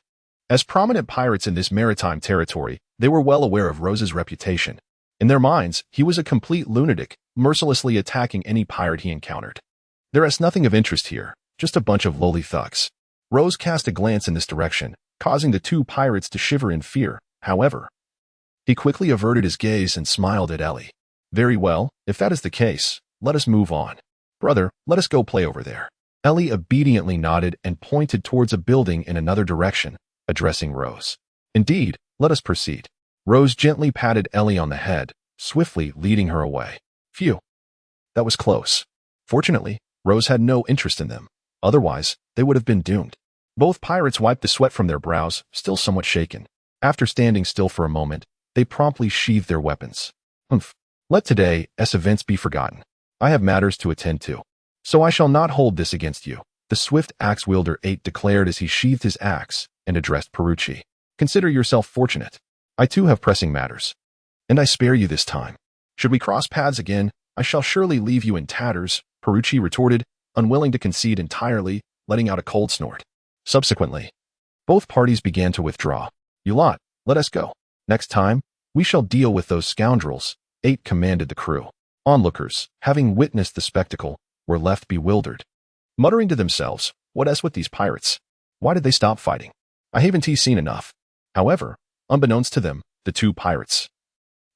As prominent pirates in this maritime territory, they were well aware of Rose's reputation. In their minds, he was a complete lunatic, mercilessly attacking any pirate he encountered. There is nothing of interest here, just a bunch of lowly thugs. Rose cast a glance in this direction, causing the two pirates to shiver in fear. However, he quickly averted his gaze and smiled at Ellie. Very well, if that is the case, let us move on. Brother, let us go play over there. Ellie obediently nodded and pointed towards a building in another direction, addressing Rose. Indeed, let us proceed. Rose gently patted Ellie on the head, swiftly leading her away. Phew. That was close. Fortunately, Rose had no interest in them. Otherwise, they would have been doomed. Both pirates wiped the sweat from their brows, still somewhat shaken. After standing still for a moment, they promptly sheathed their weapons. Humph. Let today's events be forgotten. I have matters to attend to, so I shall not hold this against you. The swift axe-wielder 8 declared as he sheathed his axe and addressed Perucci. Consider yourself fortunate. I too have pressing matters. And I spare you this time. Should we cross paths again, I shall surely leave you in tatters, Perucci retorted, unwilling to concede entirely, letting out a cold snort. Subsequently, both parties began to withdraw. You lot, let us go. Next time, we shall deal with those scoundrels, 8 commanded the crew. Onlookers, having witnessed the spectacle, were left bewildered, muttering to themselves, what is with these pirates? Why did they stop fighting? I haven't seen enough. However, unbeknownst to them, the 2 pirates,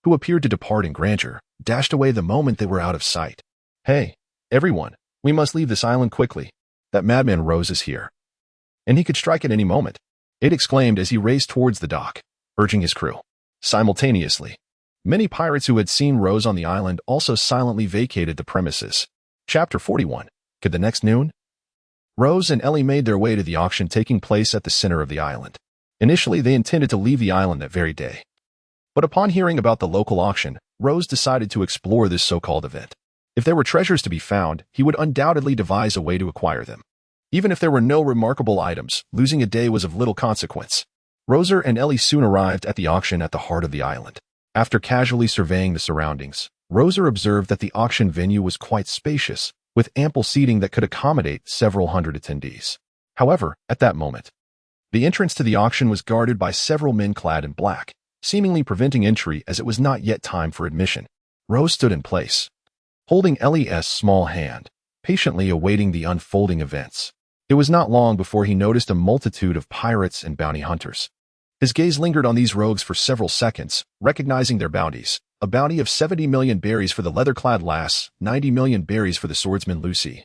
who appeared to depart in grandeur, dashed away the moment they were out of sight. Hey, everyone, we must leave this island quickly. That madman Rose is here. And he could strike at any moment, it exclaimed as he raced towards the dock, urging his crew. Simultaneously, many pirates who had seen Rose on the island also silently vacated the premises. Chapter 41. Could the next noon? Rose and Ellie made their way to the auction taking place at the center of the island. Initially, they intended to leave the island that very day. But upon hearing about the local auction, Rose decided to explore this so-called event. If there were treasures to be found, he would undoubtedly devise a way to acquire them. Even if there were no remarkable items, losing a day was of little consequence. Roser and Ellie soon arrived at the auction at the heart of the island. After casually surveying the surroundings, Roser observed that the auction venue was quite spacious, with ample seating that could accommodate several hundred attendees. However, at that moment, the entrance to the auction was guarded by several men clad in black, seemingly preventing entry as it was not yet time for admission. Rose stood in place, holding Ellie's small hand, patiently awaiting the unfolding events. It was not long before he noticed a multitude of pirates and bounty hunters. His gaze lingered on these rogues for several seconds, recognizing their bounties. A bounty of 70 million berries for the leather-clad lass, 90 million berries for the swordsman Lucy,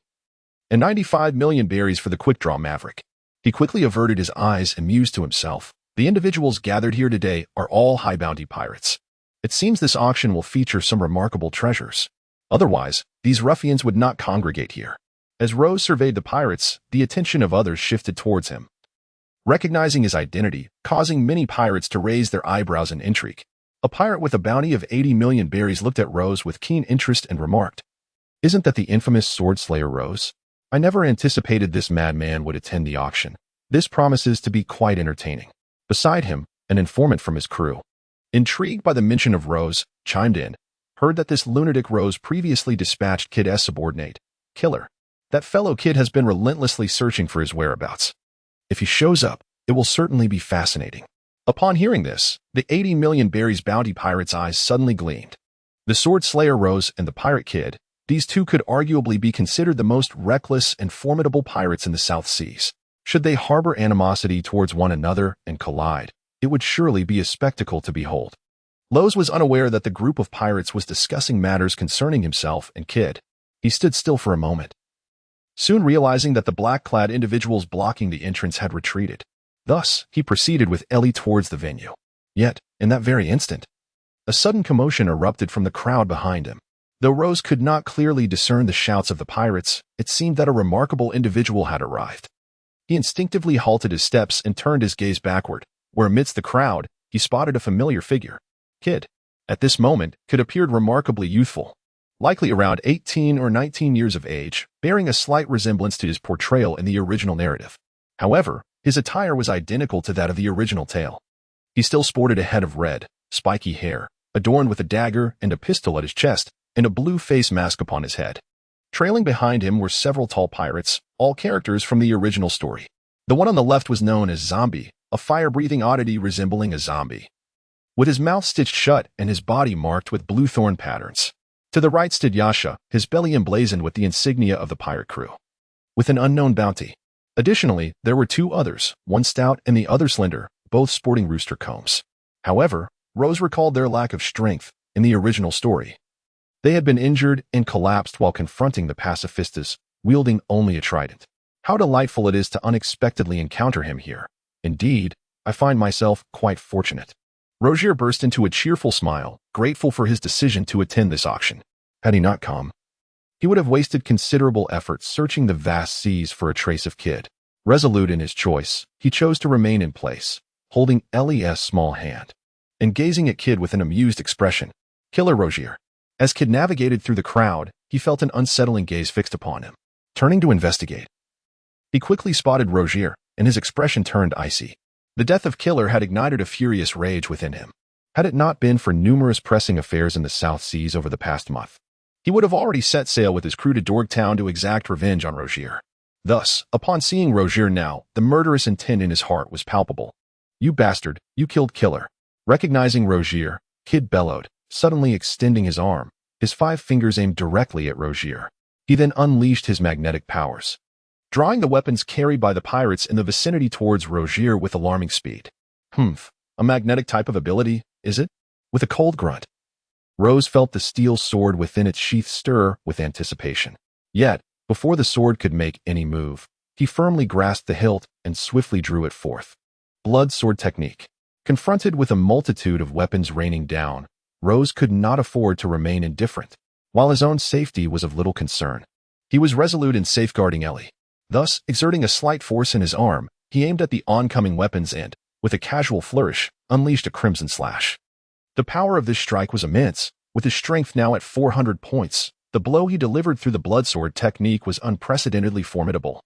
and 95 million berries for the quick-draw maverick. He quickly averted his eyes and mused to himself. The individuals gathered here today are all high-bounty pirates. It seems this auction will feature some remarkable treasures. Otherwise, these ruffians would not congregate here. As Rose surveyed the pirates, the attention of others shifted towards him, recognizing his identity, causing many pirates to raise their eyebrows in intrigue. A pirate with a bounty of 80 million berries looked at Rose with keen interest and remarked, "Isn't that the infamous sword slayer Rose? I never anticipated this madman would attend the auction. This promises to be quite entertaining." Beside him, an informant from his crew, intrigued by the mention of Rose, chimed in, heard that this lunatic Rose previously dispatched Kid's subordinate, Killer. That fellow Kid has been relentlessly searching for his whereabouts. If he shows up, it will certainly be fascinating. Upon hearing this, the 80 million berries bounty pirate's eyes suddenly gleamed. The sword slayer Rose and the pirate Kid, these two could arguably be considered the most reckless and formidable pirates in the South Seas. Should they harbor animosity towards one another and collide, it would surely be a spectacle to behold. Rose was unaware that the group of pirates was discussing matters concerning himself and Kid. He stood still for a moment, soon realizing that the black-clad individuals blocking the entrance had retreated. Thus, he proceeded with Ellie towards the venue. Yet, in that very instant, a sudden commotion erupted from the crowd behind him. Though Rose could not clearly discern the shouts of the pirates, it seemed that a remarkable individual had arrived. He instinctively halted his steps and turned his gaze backward, where amidst the crowd, he spotted a familiar figure. Kid, at this moment, Kid appeared remarkably youthful, likely around 18 or 19 years of age, bearing a slight resemblance to his portrayal in the original narrative. However, his attire was identical to that of the original tale. He still sported a head of red, spiky hair, adorned with a dagger and a pistol at his chest, and a blue face mask upon his head. Trailing behind him were several tall pirates, all characters from the original story. The one on the left was known as Zombie, a fire-breathing oddity resembling a zombie, with his mouth stitched shut and his body marked with blue thorn patterns. To the right stood Yasha, his belly emblazoned with the insignia of the pirate crew, with an unknown bounty. Additionally, there were 2 others, one stout and the other slender, both sporting rooster combs. However, Rose recalled their lack of strength in the original story. They had been injured and collapsed while confronting the pacifistas, wielding only a trident. How delightful it is to unexpectedly encounter him here. Indeed, I find myself quite fortunate. Rozier burst into a cheerful smile, grateful for his decision to attend this auction. Had he not come, he would have wasted considerable effort searching the vast seas for a trace of Kid. Resolute in his choice, he chose to remain in place, holding Ellie's small hand, and gazing at Kid with an amused expression. Killer Rozier. As Kid navigated through the crowd, he felt an unsettling gaze fixed upon him. Turning to investigate, He quickly spotted Rozier, and his expression turned icy. The death of Killer had ignited a furious rage within him. Had it not been for numerous pressing affairs in the South Seas over the past month, he would have already set sail with his crew to Dorktown to exact revenge on Rozier. Thus, upon seeing Rozier now, the murderous intent in his heart was palpable. "You bastard, you killed Killer." Recognizing Rozier, Kid bellowed, suddenly extending his arm, his 5 fingers aimed directly at Rozier. He then unleashed his magnetic powers, drawing the weapons carried by the pirates in the vicinity towards Rozier with alarming speed. A magnetic type of ability, is it? With a cold grunt, Rose felt the steel sword within its sheath stir with anticipation. Yet, before the sword could make any move, he firmly grasped the hilt and swiftly drew it forth. Blood sword technique. Confronted with a multitude of weapons raining down, Rose could not afford to remain indifferent. While his own safety was of little concern, he was resolute in safeguarding Ellie. Thus, exerting a slight force in his arm, he aimed at the oncoming weapons and, with a casual flourish, unleashed a crimson slash. The power of this strike was immense. With his strength now at 400 points, the blow he delivered through the bloodsword technique was unprecedentedly formidable,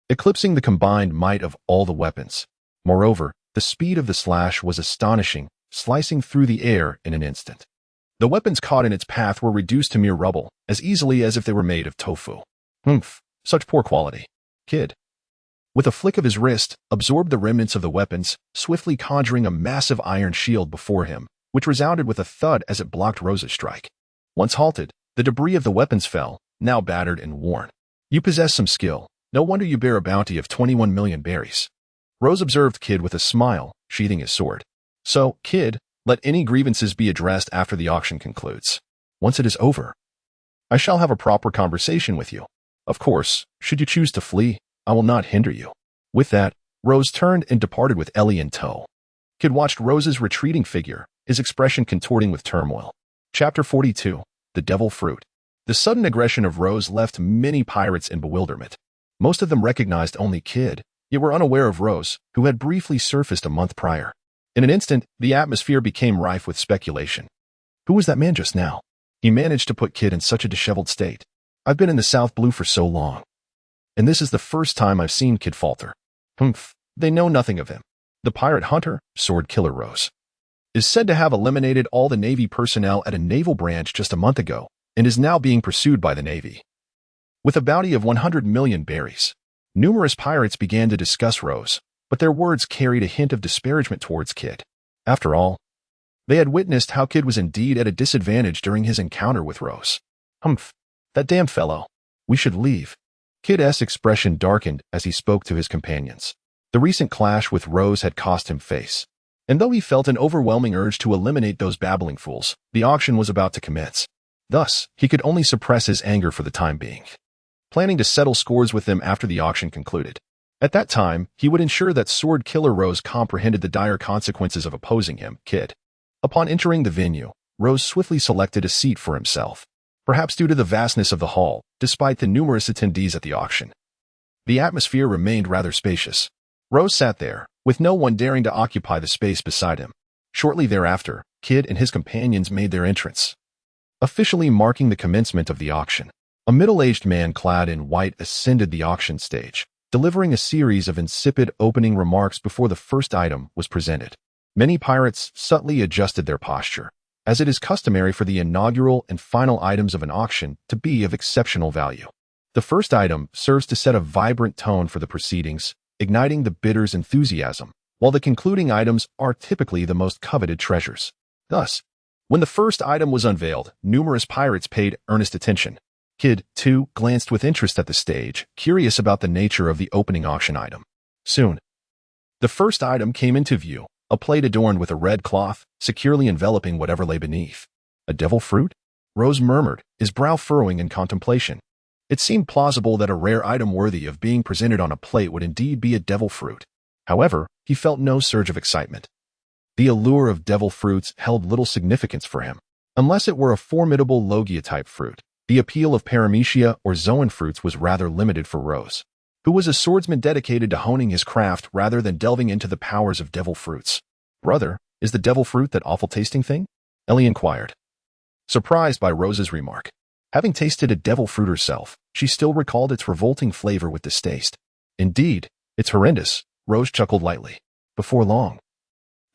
eclipsing the combined might of all the weapons. Moreover, the speed of the slash was astonishing, slicing through the air in an instant. The weapons caught in its path were reduced to mere rubble, as easily as if they were made of tofu. Such poor quality. Kid, with a flick of his wrist, absorbed the remnants of the weapons, swiftly conjuring a massive iron shield before him, which resounded with a thud as it blocked Rose's strike. Once halted, the debris of the weapons fell, now battered and worn. "You possess some skill. No wonder you bear a bounty of 21 million berries." Rose observed Kid with a smile, sheathing his sword. "So, Kid, let any grievances be addressed after the auction concludes. Once it is over, I shall have a proper conversation with you. Of course, should you choose to flee, I will not hinder you." With that, Rose turned and departed with Ellie in tow. Kid watched Rose's retreating figure, his expression contorting with turmoil. Chapter 42. The Devil Fruit. The sudden aggression of Rose left many pirates in bewilderment. Most of them recognized only Kid, yet were unaware of Rose, who had briefly surfaced a month prior. In an instant, the atmosphere became rife with speculation. Who was that man just now? He managed to put Kid in such a disheveled state. I've been in the South Blue for so long, and this is the first time I've seen Kid falter. They know nothing of him. The pirate hunter, sword killer Rose, is said to have eliminated all the Navy personnel at a naval branch just a month ago, and is now being pursued by the Navy with a bounty of 100 million berries. Numerous pirates began to discuss Rose, but their words carried a hint of disparagement towards Kid. After all, they had witnessed how Kid was indeed at a disadvantage during his encounter with Rose. That damn fellow. We should leave. Kid's expression darkened as he spoke to his companions. The recent clash with Rose had cost him face, and though he felt an overwhelming urge to eliminate those babbling fools, the auction was about to commence. Thus, he could only suppress his anger for the time being, planning to settle scores with them after the auction concluded. At that time, he would ensure that sword killer Rose comprehended the dire consequences of opposing him, Kid. Upon entering the venue, Rose swiftly selected a seat for himself, perhaps due to the vastness of the hall, despite the numerous attendees at the auction. The atmosphere remained rather spacious. Rose sat there, with no one daring to occupy the space beside him. Shortly thereafter, Kid and his companions made their entrance, officially marking the commencement of the auction. A middle-aged man clad in white ascended the auction stage, delivering a series of insipid opening remarks before the first item was presented. Many pirates subtly adjusted their posture, as it is customary for the inaugural and final items of an auction to be of exceptional value. The first item serves to set a vibrant tone for the proceedings, igniting the bidder's enthusiasm, while the concluding items are typically the most coveted treasures. Thus, when the first item was unveiled, numerous pirates paid earnest attention. Kid, too, glanced with interest at the stage, curious about the nature of the opening auction item. Soon, the first item came into view, a plate adorned with a red cloth, securely enveloping whatever lay beneath. A devil fruit? Rose murmured, his brow furrowing in contemplation. It seemed plausible that a rare item worthy of being presented on a plate would indeed be a devil fruit. However, he felt no surge of excitement. The allure of devil fruits held little significance for him. Unless it were a formidable Logia-type fruit, the appeal of paramecia or zoan fruits was rather limited for Rose, who was a swordsman dedicated to honing his craft rather than delving into the powers of devil fruits. "Brother, is the devil fruit that awful-tasting thing?" Ellie inquired, surprised by Rose's remark. Having tasted a devil fruit herself, she still recalled its revolting flavor with distaste. Indeed, it's horrendous, Rose chuckled lightly. Before long,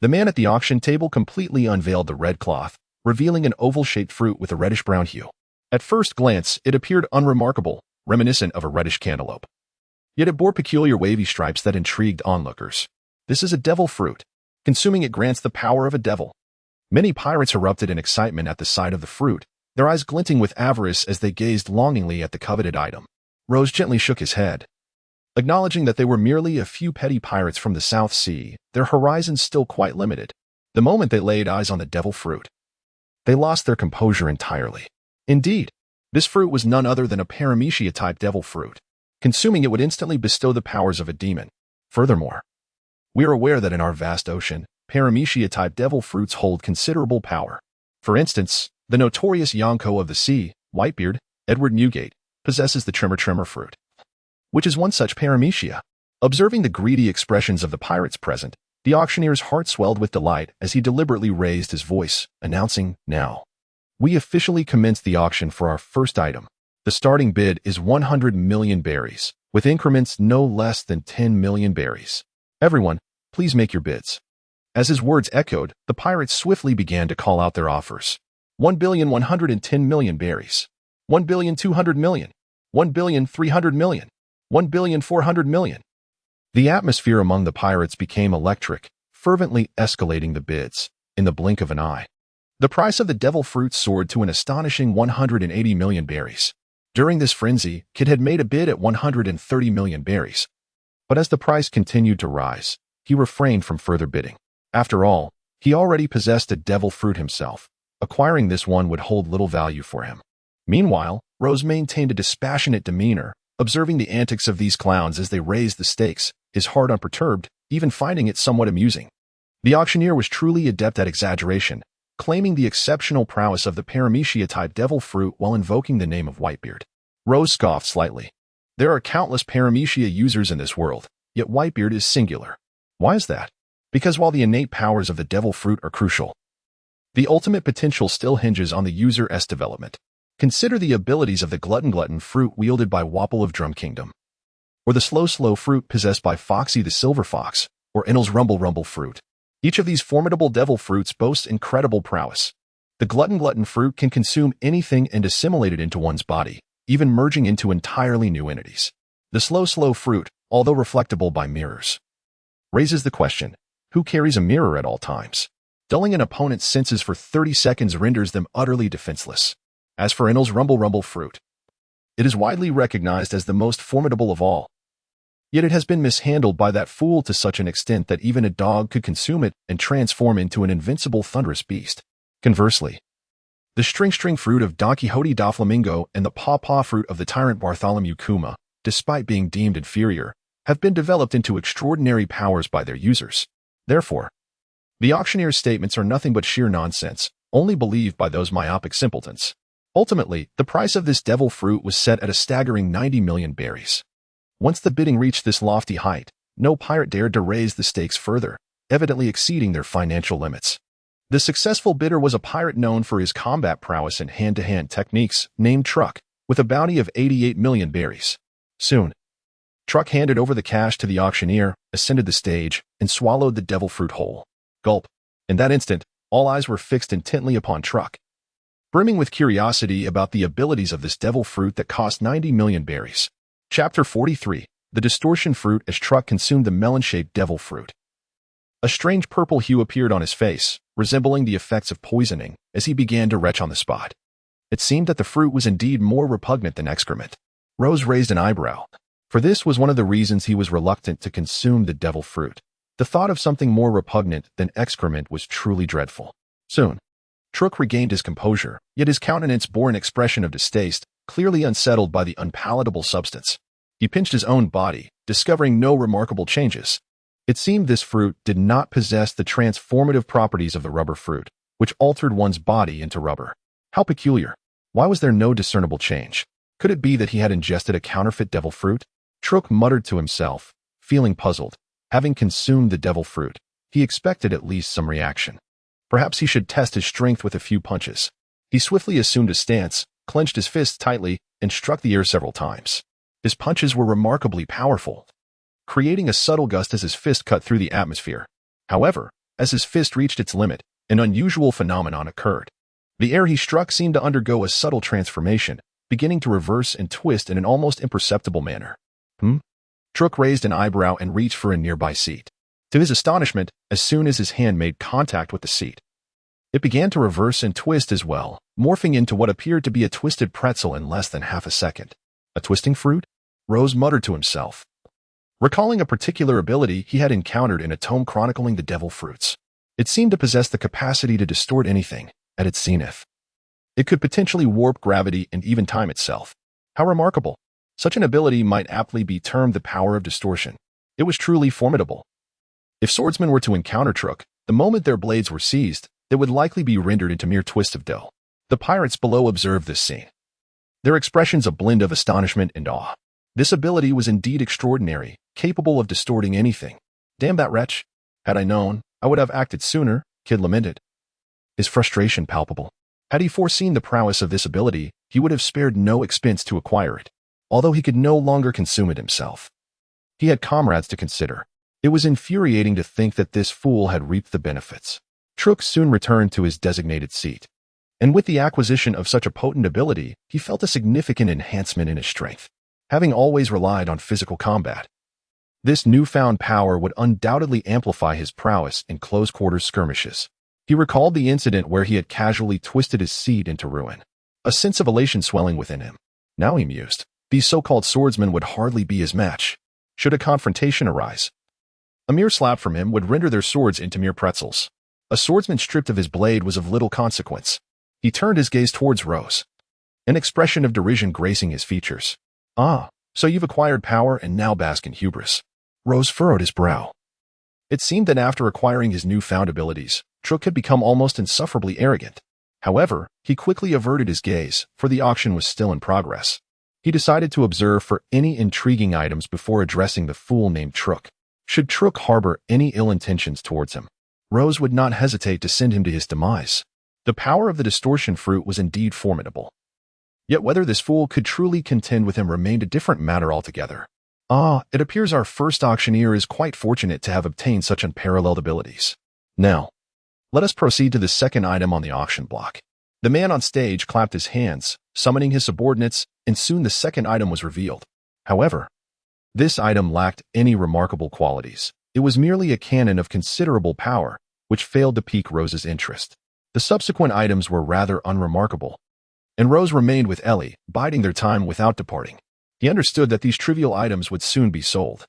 the man at the auction table completely unveiled the red cloth, revealing an oval-shaped fruit with a reddish-brown hue. At first glance, it appeared unremarkable, reminiscent of a reddish cantaloupe. Yet it bore peculiar wavy stripes that intrigued onlookers. This is a devil fruit. Consuming it grants the power of a devil. Many pirates erupted in excitement at the sight of the fruit, their eyes glinting with avarice as they gazed longingly at the coveted item. Rose gently shook his head. Acknowledging that they were merely a few petty pirates from the South Sea, their horizons still quite limited. The moment they laid eyes on the devil fruit, they lost their composure entirely. Indeed, this fruit was none other than a paramecia-type devil fruit. Consuming it would instantly bestow the powers of a demon. Furthermore, we are aware that in our vast ocean, paramecia-type devil fruits hold considerable power. For instance, the notorious Yonko of the sea, Whitebeard, Edward Newgate, possesses the Tremor fruit, which is one such paramecia. Observing the greedy expressions of the pirates present, the auctioneer's heart swelled with delight as he deliberately raised his voice, announcing, "Now, we officially commence the auction for our first item. The starting bid is 100 million berries, with increments no less than 10 million berries. Everyone, please make your bids." As his words echoed, the pirates swiftly began to call out their offers. 1,110,000,000 berries. 1,200,000,000. 1,300,000,000. 1,400,000,000. The atmosphere among the pirates became electric, fervently escalating the bids. In the blink of an eye, the price of the devil fruit soared to an astonishing 180 million berries. During this frenzy, Kid had made a bid at 130 million berries. But as the price continued to rise, he refrained from further bidding. After all, he already possessed a devil fruit himself. Acquiring this one would hold little value for him. Meanwhile, Rose maintained a dispassionate demeanor, observing the antics of these clowns as they raised the stakes, his heart unperturbed, even finding it somewhat amusing. The auctioneer was truly adept at exaggeration, claiming the exceptional prowess of the paramecia-type devil fruit while invoking the name of Whitebeard. Rose scoffed slightly. There are countless paramecia users in this world, yet Whitebeard is singular. Why is that? Because while the innate powers of the devil fruit are crucial, the ultimate potential still hinges on the user's development. Consider the abilities of the glutton fruit wielded by Wapple of Drum Kingdom, or the slow fruit possessed by Foxy the Silver Fox, or Enel's rumble fruit. Each of these formidable devil fruits boasts incredible prowess. The glutton fruit can consume anything and assimilate it into one's body, even merging into entirely new entities. The slow fruit, although reflectable by mirrors, raises the question, who carries a mirror at all times? Dulling an opponent's senses for 30 seconds renders them utterly defenseless. As for Enel's rumble fruit, it is widely recognized as the most formidable of all. Yet it has been mishandled by that fool to such an extent that even a dog could consume it and transform into an invincible thunderous beast. Conversely, the string fruit of Don Quixote da Flamingo and the paw fruit of the tyrant Bartholomew Kuma, despite being deemed inferior, have been developed into extraordinary powers by their users. Therefore, the auctioneer's statements are nothing but sheer nonsense, only believed by those myopic simpletons. Ultimately, the price of this devil fruit was set at a staggering 90 million berries. Once the bidding reached this lofty height, no pirate dared to raise the stakes further, evidently exceeding their financial limits. The successful bidder was a pirate known for his combat prowess and hand-to-hand techniques, named Truck, with a bounty of 88 million berries. Soon, Truck handed over the cash to the auctioneer, ascended the stage, and swallowed the devil fruit whole. Gulp. In that instant, all eyes were fixed intently upon Truck, brimming with curiosity about the abilities of this devil fruit that cost 90 million berries. Chapter 43. The Distortion Fruit as Truck consumed the melon-shaped devil fruit. A strange purple hue appeared on his face, resembling the effects of poisoning, as he began to retch on the spot. It seemed that the fruit was indeed more repugnant than excrement. Rose raised an eyebrow, for this was one of the reasons he was reluctant to consume the devil fruit. The thought of something more repugnant than excrement was truly dreadful. Soon, Truck regained his composure, yet his countenance bore an expression of distaste, clearly unsettled by the unpalatable substance. He pinched his own body, discovering no remarkable changes. It seemed this fruit did not possess the transformative properties of the rubber fruit, which altered one's body into rubber. How peculiar. Why was there no discernible change? Could it be that he had ingested a counterfeit devil fruit? Truck muttered to himself, feeling puzzled. Having consumed the devil fruit, he expected at least some reaction. Perhaps he should test his strength with a few punches. He swiftly assumed a stance, clenched his fists tightly, and struck the air several times. His punches were remarkably powerful. creating a subtle gust as his fist cut through the atmosphere. However, as his fist reached its limit, an unusual phenomenon occurred. The air he struck seemed to undergo a subtle transformation, beginning to reverse and twist in an almost imperceptible manner. Truk raised an eyebrow and reached for a nearby seat. To his astonishment, as soon as his hand made contact with the seat, it began to reverse and twist as well, morphing into what appeared to be a twisted pretzel in less than half a second. A twisting fruit? Rose muttered to himself, recalling a particular ability he had encountered in a tome chronicling the devil fruits. It seemed to possess the capacity to distort anything at its zenith. It could potentially warp gravity and even time itself. How remarkable! Such an ability might aptly be termed the power of distortion. It was truly formidable. If swordsmen were to encounter Truk, the moment their blades were seized, they would likely be rendered into mere twists of dough. The pirates below observed this scene, their expressions a blend of astonishment and awe. This ability was indeed extraordinary, capable of distorting anything. Damn that wretch! Had I known, I would have acted sooner, Kid lamented, his frustration palpable. Had he foreseen the prowess of this ability, he would have spared no expense to acquire it, although he could no longer consume it himself. He had comrades to consider. It was infuriating to think that this fool had reaped the benefits. Truk soon returned to his designated seat, and with the acquisition of such a potent ability, he felt a significant enhancement in his strength. Having always relied on physical combat, this newfound power would undoubtedly amplify his prowess in close-quarters skirmishes. He recalled the incident where he had casually twisted his seat into ruin, a sense of elation swelling within him. Now he mused, these so-called swordsmen would hardly be his match, should a confrontation arise. A mere slap from him would render their swords into mere pretzels. A swordsman stripped of his blade was of little consequence. He turned his gaze towards Rose, an expression of derision gracing his features. Ah, so you've acquired power and now bask in hubris. Rose furrowed his brow. It seemed that after acquiring his newfound abilities, Truk had become almost insufferably arrogant. However, he quickly averted his gaze, for the auction was still in progress. He decided to observe for any intriguing items before addressing the fool named Truk. Should Truk harbor any ill intentions towards him, Rose would not hesitate to send him to his demise. The power of the distortion fruit was indeed formidable. Yet whether this fool could truly contend with him remained a different matter altogether. Ah, it appears our first auctioneer is quite fortunate to have obtained such unparalleled abilities. Now, let us proceed to the second item on the auction block. The man on stage clapped his hands, summoning his subordinates, and soon the second item was revealed. However, this item lacked any remarkable qualities. It was merely a cannon of considerable power, which failed to pique Rose's interest. The subsequent items were rather unremarkable, and Rose remained with Ellie, biding their time without departing. He understood that these trivial items would soon be sold,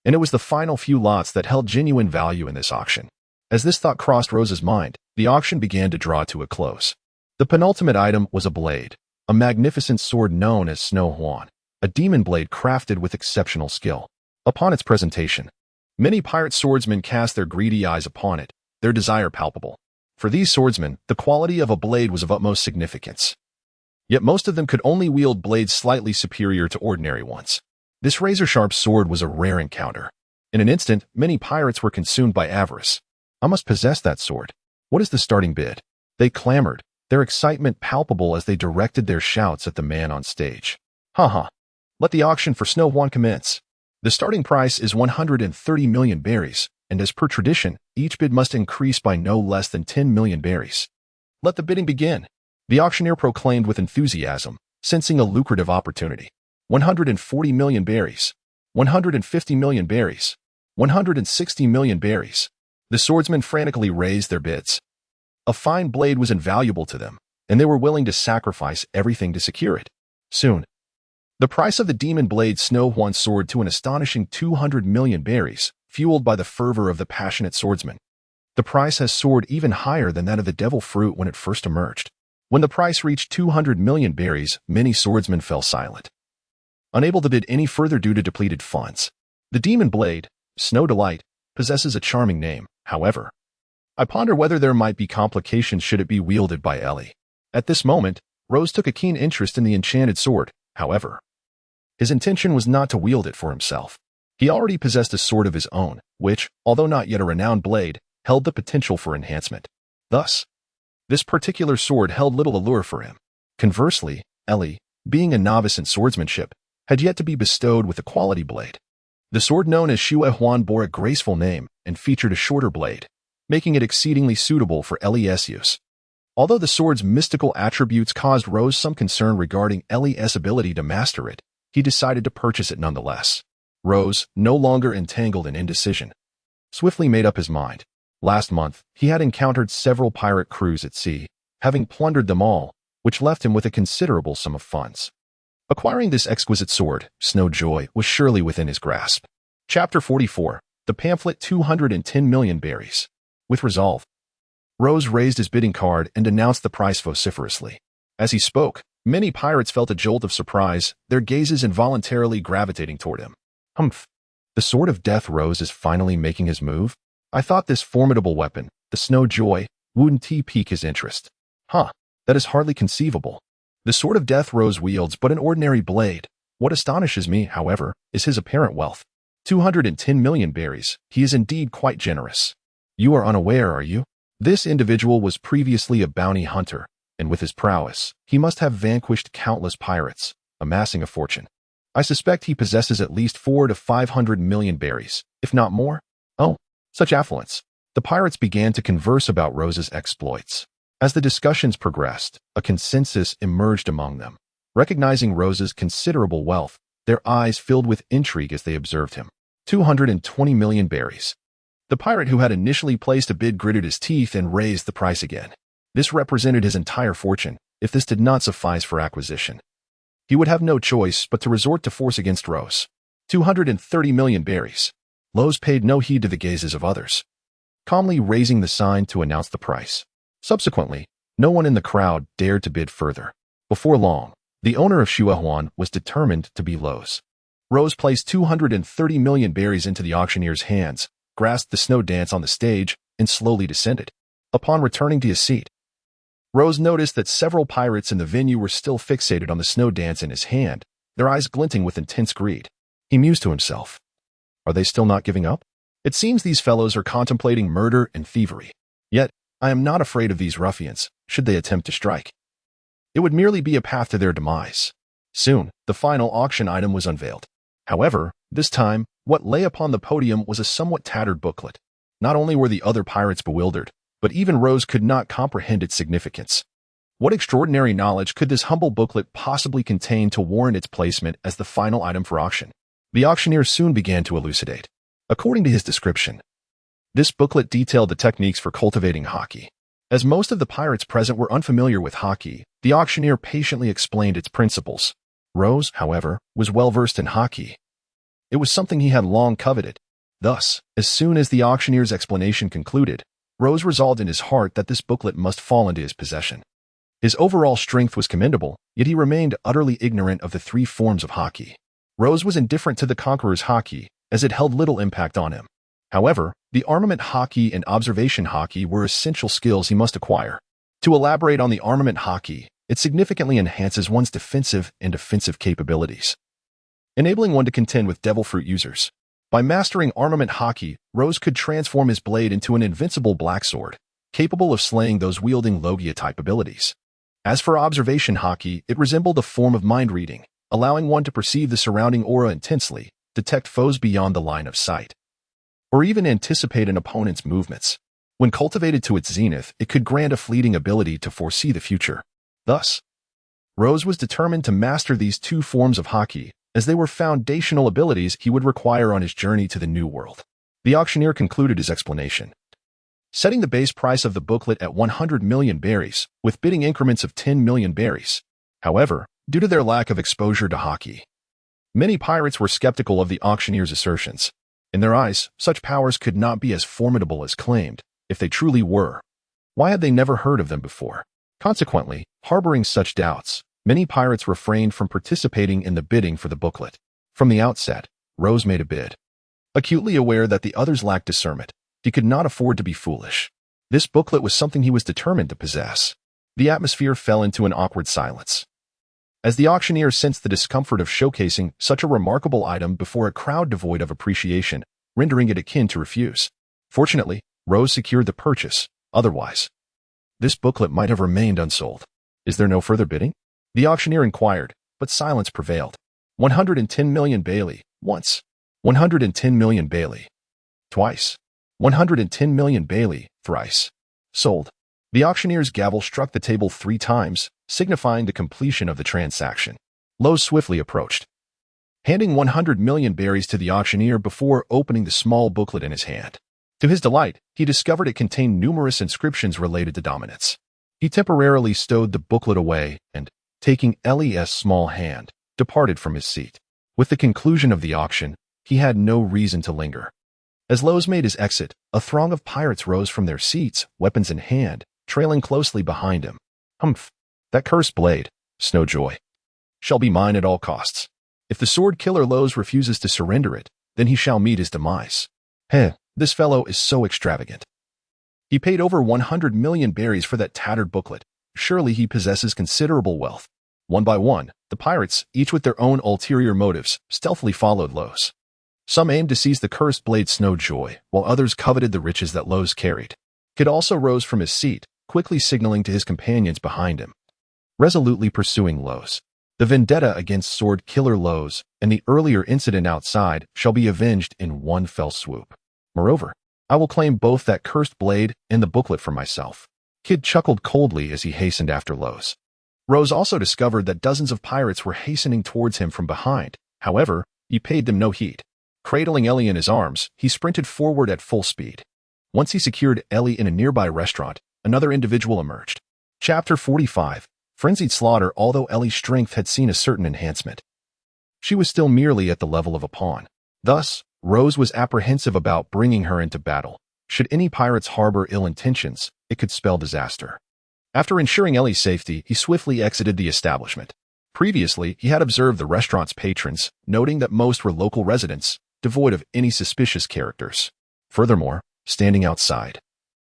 and it was the final few lots that held genuine value in this auction. As this thought crossed Rose's mind, the auction began to draw to a close. The penultimate item was a blade, a magnificent sword known as Snow Huan, a demon blade crafted with exceptional skill. Upon its presentation, many pirate swordsmen cast their greedy eyes upon it, their desire palpable. For these swordsmen, the quality of a blade was of utmost significance. Yet most of them could only wield blades slightly superior to ordinary ones. This razor-sharp sword was a rare encounter. In an instant, many pirates were consumed by avarice. I must possess that sword. What is the starting bid? They clamored, their excitement palpable as they directed their shouts at the man on stage. Ha! Let the auction for Snow Huan commence. The starting price is 130 million berries, and as per tradition, each bid must increase by no less than 10 million berries. Let the bidding begin, the auctioneer proclaimed with enthusiasm, sensing a lucrative opportunity. 140 million berries, 150 million berries, 160 million berries. The swordsmen frantically raised their bids. A fine blade was invaluable to them, and they were willing to sacrifice everything to secure it. Soon, the price of the demon blade Snow Huan soared to an astonishing 200 million berries, fueled by the fervor of the passionate swordsman. The price has soared even higher than that of the devil fruit when it first emerged. When the price reached 200 million berries, many swordsmen fell silent, unable to bid any further due to depleted funds. The demon blade, Snow Delight, possesses a charming name, however. I ponder whether there might be complications should it be wielded by Ellie. At this moment, Rose took a keen interest in the enchanted sword, however. His intention was not to wield it for himself. He already possessed a sword of his own, which, although not yet a renowned blade, held the potential for enhancement. Thus, this particular sword held little allure for him. Conversely, Ellie, being a novice in swordsmanship, had yet to be bestowed with a quality blade. The sword known as Xue Huan bore a graceful name and featured a shorter blade, making it exceedingly suitable for LES use. Although the sword's mystical attributes caused Rose some concern regarding LES' ability to master it, he decided to purchase it nonetheless. Rose, no longer entangled in indecision, swiftly made up his mind. Last month, he had encountered several pirate crews at sea, having plundered them all, which left him with a considerable sum of funds. Acquiring this exquisite sword, Snow Joy, was surely within his grasp. Chapter 44. The Pamphlet 210 Million Berries. With resolve, Rose raised his bidding card and announced the price vociferously. As he spoke, many pirates felt a jolt of surprise, their gazes involuntarily gravitating toward him. Humph! The Sword of Death Rose is finally making his move? I thought this formidable weapon, the Snow Joy, wouldn't pique his interest. That is hardly conceivable. The Sword of Death Rose wields but an ordinary blade. What astonishes me, however, is his apparent wealth. 210 million berries. He is indeed quite generous. You are unaware, are you? This individual was previously a bounty hunter, and with his prowess, he must have vanquished countless pirates, amassing a fortune. I suspect he possesses at least 400 to 500 million berries, if not more. Oh, such affluence. The pirates began to converse about Rose's exploits. As the discussions progressed, a consensus emerged among them. Recognizing Rose's considerable wealth, their eyes filled with intrigue as they observed him. 220 million berries. The pirate who had initially placed a bid gritted his teeth and raised the price again. This represented his entire fortune. If this did not suffice for acquisition, he would have no choice but to resort to force against Rose. 230 million berries. Rose paid no heed to the gazes of others, calmly raising the sign to announce the price. Subsequently, no one in the crowd dared to bid further. Before long, the owner of Xue Huan was determined to be Rose. Rose placed 230 million berries into the auctioneer's hands, grasped the snow dance on the stage, and slowly descended. Upon returning to his seat, Rose noticed that several pirates in the venue were still fixated on the snow dance in his hand, their eyes glinting with intense greed. He mused to himself. Are they still not giving up? It seems these fellows are contemplating murder and thievery. Yet, I am not afraid of these ruffians, should they attempt to strike. It would merely be a path to their demise. Soon, the final auction item was unveiled. However, this time, what lay upon the podium was a somewhat tattered booklet. Not only were the other pirates bewildered, but even Rose could not comprehend its significance. What extraordinary knowledge could this humble booklet possibly contain to warrant its placement as the final item for auction? The auctioneer soon began to elucidate. According to his description, this booklet detailed the techniques for cultivating hockey. As most of the pirates present were unfamiliar with hockey, the auctioneer patiently explained its principles. Rose, however, was well versed in hockey. It was something he had long coveted. Thus, as soon as the auctioneer's explanation concluded, Rose resolved in his heart that this booklet must fall into his possession. His overall strength was commendable, yet he remained utterly ignorant of the 3 forms of hockey. Rose was indifferent to the conqueror's hockey, as it held little impact on him. However, the armament hockey and observation hockey were essential skills he must acquire. To elaborate on the armament hockey, it significantly enhances one's defensive and offensive capabilities, enabling one to contend with devil fruit users. By mastering armament hockey, Rose could transform his blade into an invincible black sword, capable of slaying those wielding Logia-type abilities. As for observation hockey, it resembled a form of mind reading, allowing one to perceive the surrounding aura intensely, detect foes beyond the line of sight, or even anticipate an opponent's movements. When cultivated to its zenith, it could grant a fleeting ability to foresee the future. Thus, Rose was determined to master these 2 forms of hockey, as they were foundational abilities he would require on his journey to the New World. The auctioneer concluded his explanation, setting the base price of the booklet at 100 million berries, with bidding increments of 10 million berries. However, due to their lack of exposure to hockey, many pirates were skeptical of the auctioneer's assertions. In their eyes, such powers could not be as formidable as claimed. If they truly were, why had they never heard of them before? Consequently, harboring such doubts, many pirates refrained from participating in the bidding for the booklet. From the outset, Rose made a bid. Acutely aware that the others lacked discernment, he could not afford to be foolish. This booklet was something he was determined to possess. The atmosphere fell into an awkward silence, as the auctioneer sensed the discomfort of showcasing such a remarkable item before a crowd devoid of appreciation, rendering it akin to refuse. Fortunately, Rose secured the purchase. Otherwise, this booklet might have remained unsold. Is there no further bidding? The auctioneer inquired, but silence prevailed. 110 million Bailey, once. 110 million Bailey. Twice. 110 million Bailey, thrice. Sold. The auctioneer's gavel struck the table 3 times, signifying the completion of the transaction. Lowe's swiftly approached, handing 100 million berries to the auctioneer before opening the small booklet in his hand. To his delight, he discovered it contained numerous inscriptions related to dominance. He temporarily stowed the booklet away and, taking Ellie's small hand, departed from his seat. With the conclusion of the auction, he had no reason to linger. As Lowe's made his exit, a throng of pirates rose from their seats, weapons in hand, trailing closely behind him. Humph! That cursed blade, Snowjoy, shall be mine at all costs. If the sword killer Lowe's refuses to surrender it, then he shall meet his demise. This fellow is so extravagant. He paid over 100 million berries for that tattered booklet. Surely he possesses considerable wealth. One by one, the pirates, each with their own ulterior motives, stealthily followed Lowe's. Some aimed to seize the cursed blade Snowjoy, while others coveted the riches that Lowe's carried. Kid also rose from his seat, quickly signaling to his companions behind him, resolutely pursuing Lowe's. The vendetta against sword killer Lowe's and the earlier incident outside shall be avenged in one fell swoop. Moreover, I will claim both that cursed blade and the booklet for myself. Kid chuckled coldly as he hastened after Lowe's. Rose also discovered that dozens of pirates were hastening towards him from behind. However, he paid them no heed. Cradling Ellie in his arms, he sprinted forward at full speed. Once he secured Ellie in a nearby restaurant, another individual emerged. Chapter 45. Frenzied Slaughter. Although Ellie's strength had seen a certain enhancement, she was still merely at the level of a pawn. Thus, Rose was apprehensive about bringing her into battle. Should any pirates harbor ill intentions, it could spell disaster. After ensuring Ellie's safety, he swiftly exited the establishment. Previously, he had observed the restaurant's patrons, noting that most were local residents, devoid of any suspicious characters. Furthermore, standing outside,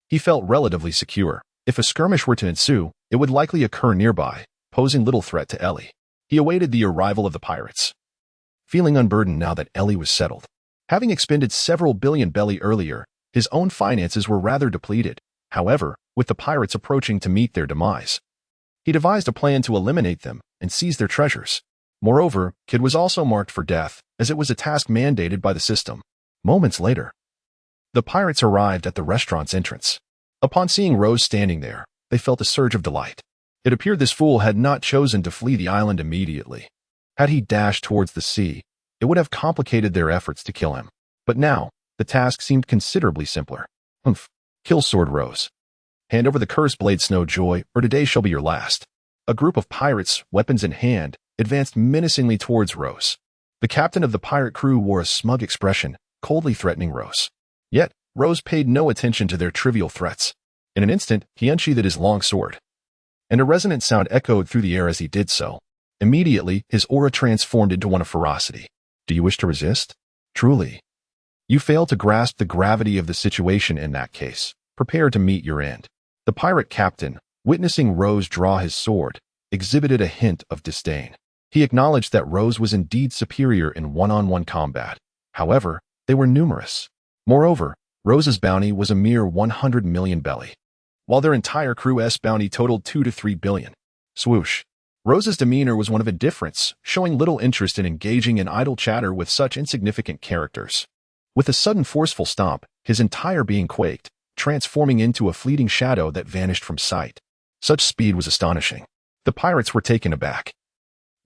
he felt relatively secure. If a skirmish were to ensue, it would likely occur nearby, posing little threat to Ellie. He awaited the arrival of the pirates, feeling unburdened now that Ellie was settled. Having expended several billion belly earlier, his own finances were rather depleted. However, with the pirates approaching to meet their demise, he devised a plan to eliminate them and seize their treasures. Moreover, Kid was also marked for death, as it was a task mandated by the system. Moments later, the pirates arrived at the restaurant's entrance. Upon seeing Rose standing there, they felt a surge of delight. It appeared this fool had not chosen to flee the island immediately. Had he dashed towards the sea, it would have complicated their efforts to kill him. But now, the task seemed considerably simpler. Kill Sword Rose. Hand over the cursed blade Snowjoy, or today shall be your last. A group of pirates, weapons in hand, advanced menacingly towards Rose. The captain of the pirate crew wore a smug expression, coldly threatening Rose. Yet, Rose paid no attention to their trivial threats. In an instant, he unsheathed his long sword, and a resonant sound echoed through the air as he did so. Immediately, his aura transformed into one of ferocity. Do you wish to resist? Truly. You fail to grasp the gravity of the situation in that case. Prepare to meet your end. The pirate captain, witnessing Rose draw his sword, exhibited a hint of disdain. He acknowledged that Rose was indeed superior in one-on-one combat. However, they were numerous. Moreover, Rose's bounty was a mere 100 million belly, while their entire crew's bounty totaled 2 to 3 billion. Swoosh. Rose's demeanor was one of indifference, showing little interest in engaging in idle chatter with such insignificant characters. With a sudden forceful stomp, his entire being quaked, transforming into a fleeting shadow that vanished from sight. Such speed was astonishing. The pirates were taken aback,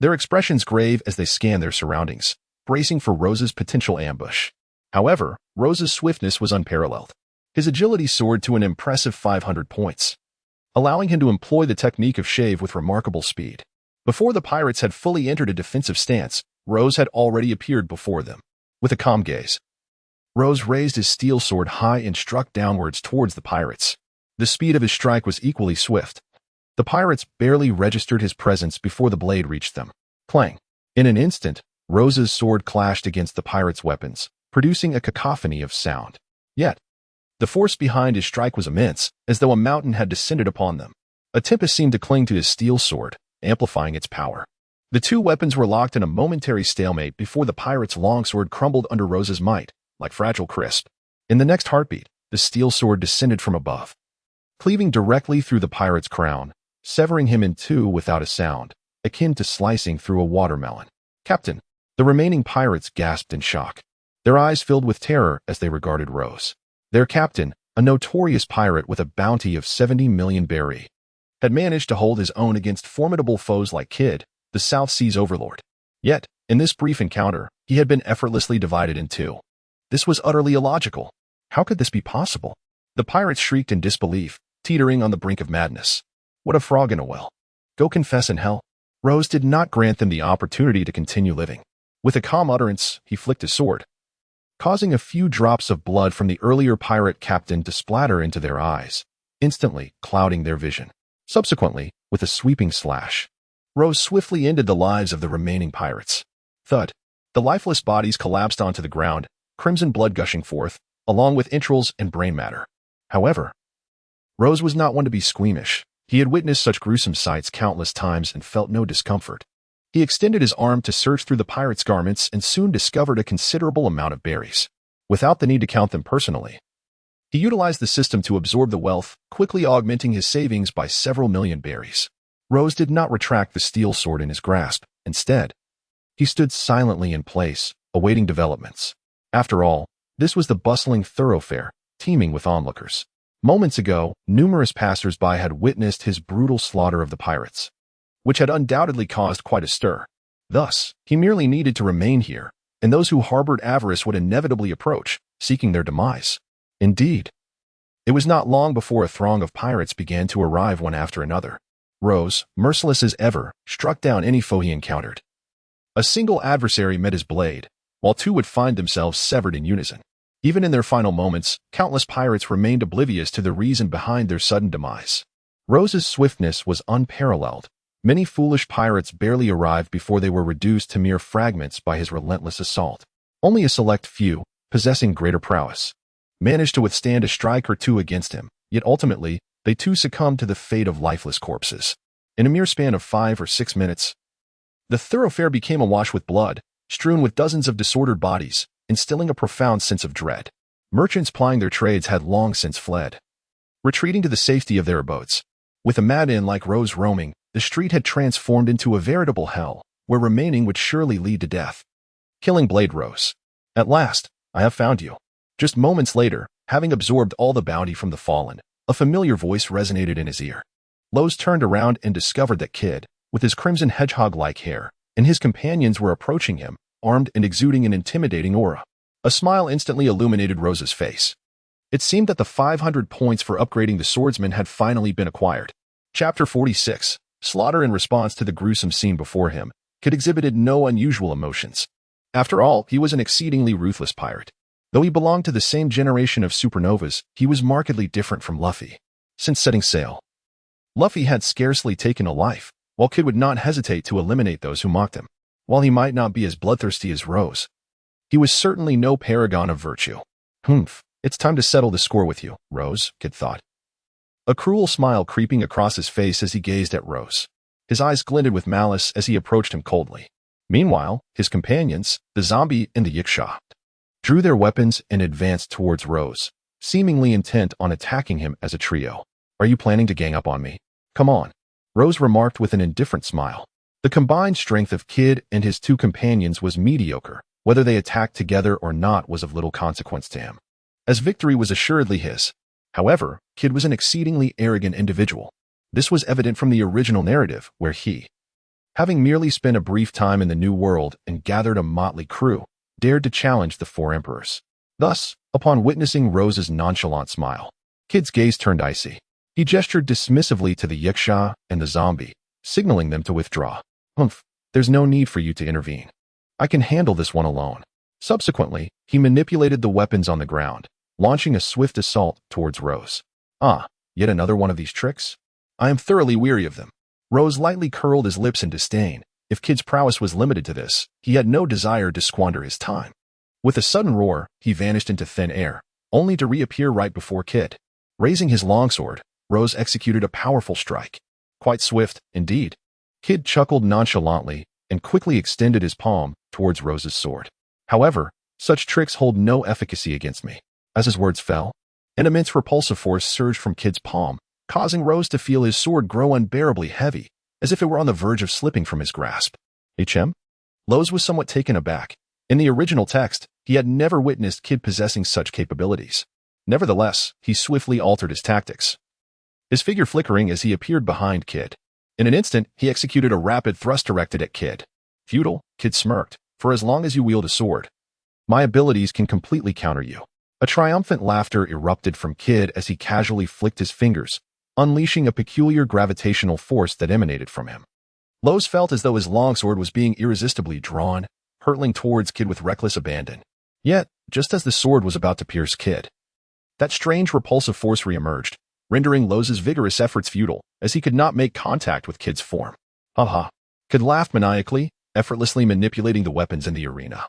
their expressions grave as they scanned their surroundings, bracing for Rose's potential ambush. However, Rose's swiftness was unparalleled. His agility soared to an impressive 500 points, allowing him to employ the technique of shave with remarkable speed. Before the pirates had fully entered a defensive stance, Rose had already appeared before them. With a calm gaze, Rose raised his steel sword high and struck downwards towards the pirates. The speed of his strike was equally swift. The pirates barely registered his presence before the blade reached them. Clang! In an instant, Rose's sword clashed against the pirates' weapons, producing a cacophony of sound. Yet, the force behind his strike was immense, as though a mountain had descended upon them. A tempest seemed to cling to his steel sword, amplifying its power. The two weapons were locked in a momentary stalemate before the pirate's longsword crumbled under Rose's might, like fragile crisp. In the next heartbeat, the steel sword descended from above, cleaving directly through the pirate's crown, severing him in two without a sound, akin to slicing through a watermelon. Captain! The remaining pirates gasped in shock. their eyes filled with terror as they regarded Rose. Their captain, a notorious pirate with a bounty of 70 million berry, had managed to hold his own against formidable foes like Kid, the South Sea's overlord. Yet, in this brief encounter, he had been effortlessly divided in two. This was utterly illogical. How could this be possible? The pirates shrieked in disbelief, teetering on the brink of madness. What a frog in a well. Go confess in hell. Rose did not grant them the opportunity to continue living. With a calm utterance, he flicked his sword, causing a few drops of blood from the earlier pirate captain to splatter into their eyes, instantly clouding their vision. Subsequently, with a sweeping slash, Rose swiftly ended the lives of the remaining pirates. Thud. The lifeless bodies collapsed onto the ground, crimson blood gushing forth, along with entrails and brain matter. However, Rose was not one to be squeamish. He had witnessed such gruesome sights countless times and felt no discomfort. He extended his arm to search through the pirates' garments and soon discovered a considerable amount of berries, without the need to count them personally. He utilized the system to absorb the wealth, quickly augmenting his savings by several million berries. Rose did not retract the steel sword in his grasp. Instead, he stood silently in place, awaiting developments. After all, this was the bustling thoroughfare, teeming with onlookers. Moments ago, numerous passers-by had witnessed his brutal slaughter of the pirates, which had undoubtedly caused quite a stir. Thus, he merely needed to remain here, and those who harbored avarice would inevitably approach, seeking their demise. Indeed, it was not long before a throng of pirates began to arrive one after another. Rose, merciless as ever, struck down any foe he encountered. A single adversary met his blade, while two would find themselves severed in unison. Even in their final moments, countless pirates remained oblivious to the reason behind their sudden demise. Rose's swiftness was unparalleled. Many foolish pirates barely arrived before they were reduced to mere fragments by his relentless assault. Only a select few, possessing greater prowess, managed to withstand a strike or two against him, yet ultimately, they too succumbed to the fate of lifeless corpses. In a mere span of 5 or 6 minutes, the thoroughfare became awash with blood, strewn with dozens of disordered bodies, instilling a profound sense of dread. Merchants plying their trades had long since fled, retreating to the safety of their abodes. With a mad-inn like Rose roaming, the street had transformed into a veritable hell, where remaining would surely lead to death. Killing Blade Rose. At last, I have found you. Just moments later, having absorbed all the bounty from the fallen, a familiar voice resonated in his ear. Rose turned around and discovered that Kid, with his crimson hedgehog-like hair, and his companions were approaching him, armed and exuding an intimidating aura. A smile instantly illuminated Rose's face. It seemed that the 500 points for upgrading the Swordsman had finally been acquired. Chapter 46. Slaughter. In response to the gruesome scene before him, Kid exhibited no unusual emotions. After all, he was an exceedingly ruthless pirate. Though he belonged to the same generation of supernovas, he was markedly different from Luffy. Since setting sail, Luffy had scarcely taken a life, while Kid would not hesitate to eliminate those who mocked him. While he might not be as bloodthirsty as Rose, he was certainly no paragon of virtue. Humph, it's time to settle the score with you, Rose, Kid thought. A cruel smile creeping across his face as he gazed at Rose. His eyes glinted with malice as he approached him coldly. Meanwhile, his companions, the zombie and the Yiksha, drew their weapons and advanced towards Rose, seemingly intent on attacking him as a trio. Are you planning to gang up on me? Come on, Rose remarked with an indifferent smile. The combined strength of Kid and his two companions was mediocre. Whether they attacked together or not was of little consequence to him, as victory was assuredly his. However, Kid was an exceedingly arrogant individual. This was evident from the original narrative, where he, having merely spent a brief time in the New World and gathered a motley crew, dared to challenge the 4 emperors. Thus, upon witnessing Rose's nonchalant smile, Kid's gaze turned icy. He gestured dismissively to the Yiksha and the zombie, signaling them to withdraw. Humph, there's no need for you to intervene. I can handle this one alone. Subsequently, he manipulated the weapons on the ground, launching a swift assault towards Rose. Ah, yet another one of these tricks? I am thoroughly weary of them. Rose lightly curled his lips in disdain. If Kid's prowess was limited to this, he had no desire to squander his time. With a sudden roar, he vanished into thin air, only to reappear right before Kid. Raising his longsword, Rose executed a powerful strike. Quite swift, indeed. Kid chuckled nonchalantly and quickly extended his palm towards Rose's sword. However, such tricks hold no efficacy against me. As his words fell, an immense repulsive force surged from Kid's palm, causing Rose to feel his sword grow unbearably heavy, as if it were on the verge of slipping from his grasp. HM? Rose was somewhat taken aback. In the original text, He had never witnessed Kid possessing such capabilities. Nevertheless, he swiftly altered his tactics, his figure flickering as he appeared behind Kid. In an instant, he executed a rapid thrust directed at Kid. Futile, Kid smirked. For as long as you wield a sword, my abilities can completely counter you. A triumphant laughter erupted from Kid as he casually flicked his fingers, unleashing a peculiar gravitational force that emanated from him. Lowe's felt as though his longsword was being irresistibly drawn, hurtling towards Kid with reckless abandon. Yet, just as the sword was about to pierce Kid, that strange repulsive force reemerged, rendering Lowe's vigorous efforts futile, as he could not make contact with Kid's form. Ha! Kid laughed maniacally, effortlessly manipulating the weapons in the arena.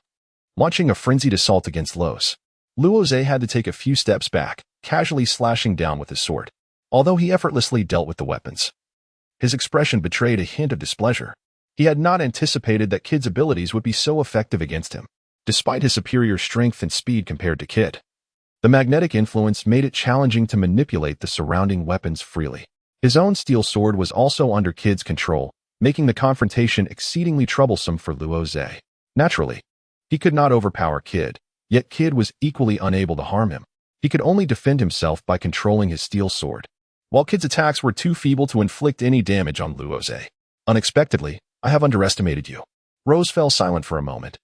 Launching a frenzied assault against Lowe's, Rozé had to take a few steps back, casually slashing down with his sword, although he effortlessly dealt with the weapons. His expression betrayed a hint of displeasure. He had not anticipated that Kid's abilities would be so effective against him, despite his superior strength and speed compared to Kid. The magnetic influence made it challenging to manipulate the surrounding weapons freely. His own steel sword was also under Kid's control, making the confrontation exceedingly troublesome for Rozé. Naturally, he could not overpower Kid, yet Kid was equally unable to harm him. He could only defend himself by controlling his steel sword, while Kid's attacks were too feeble to inflict any damage on Rozé. Unexpectedly, I have underestimated you. Rose fell silent for a moment,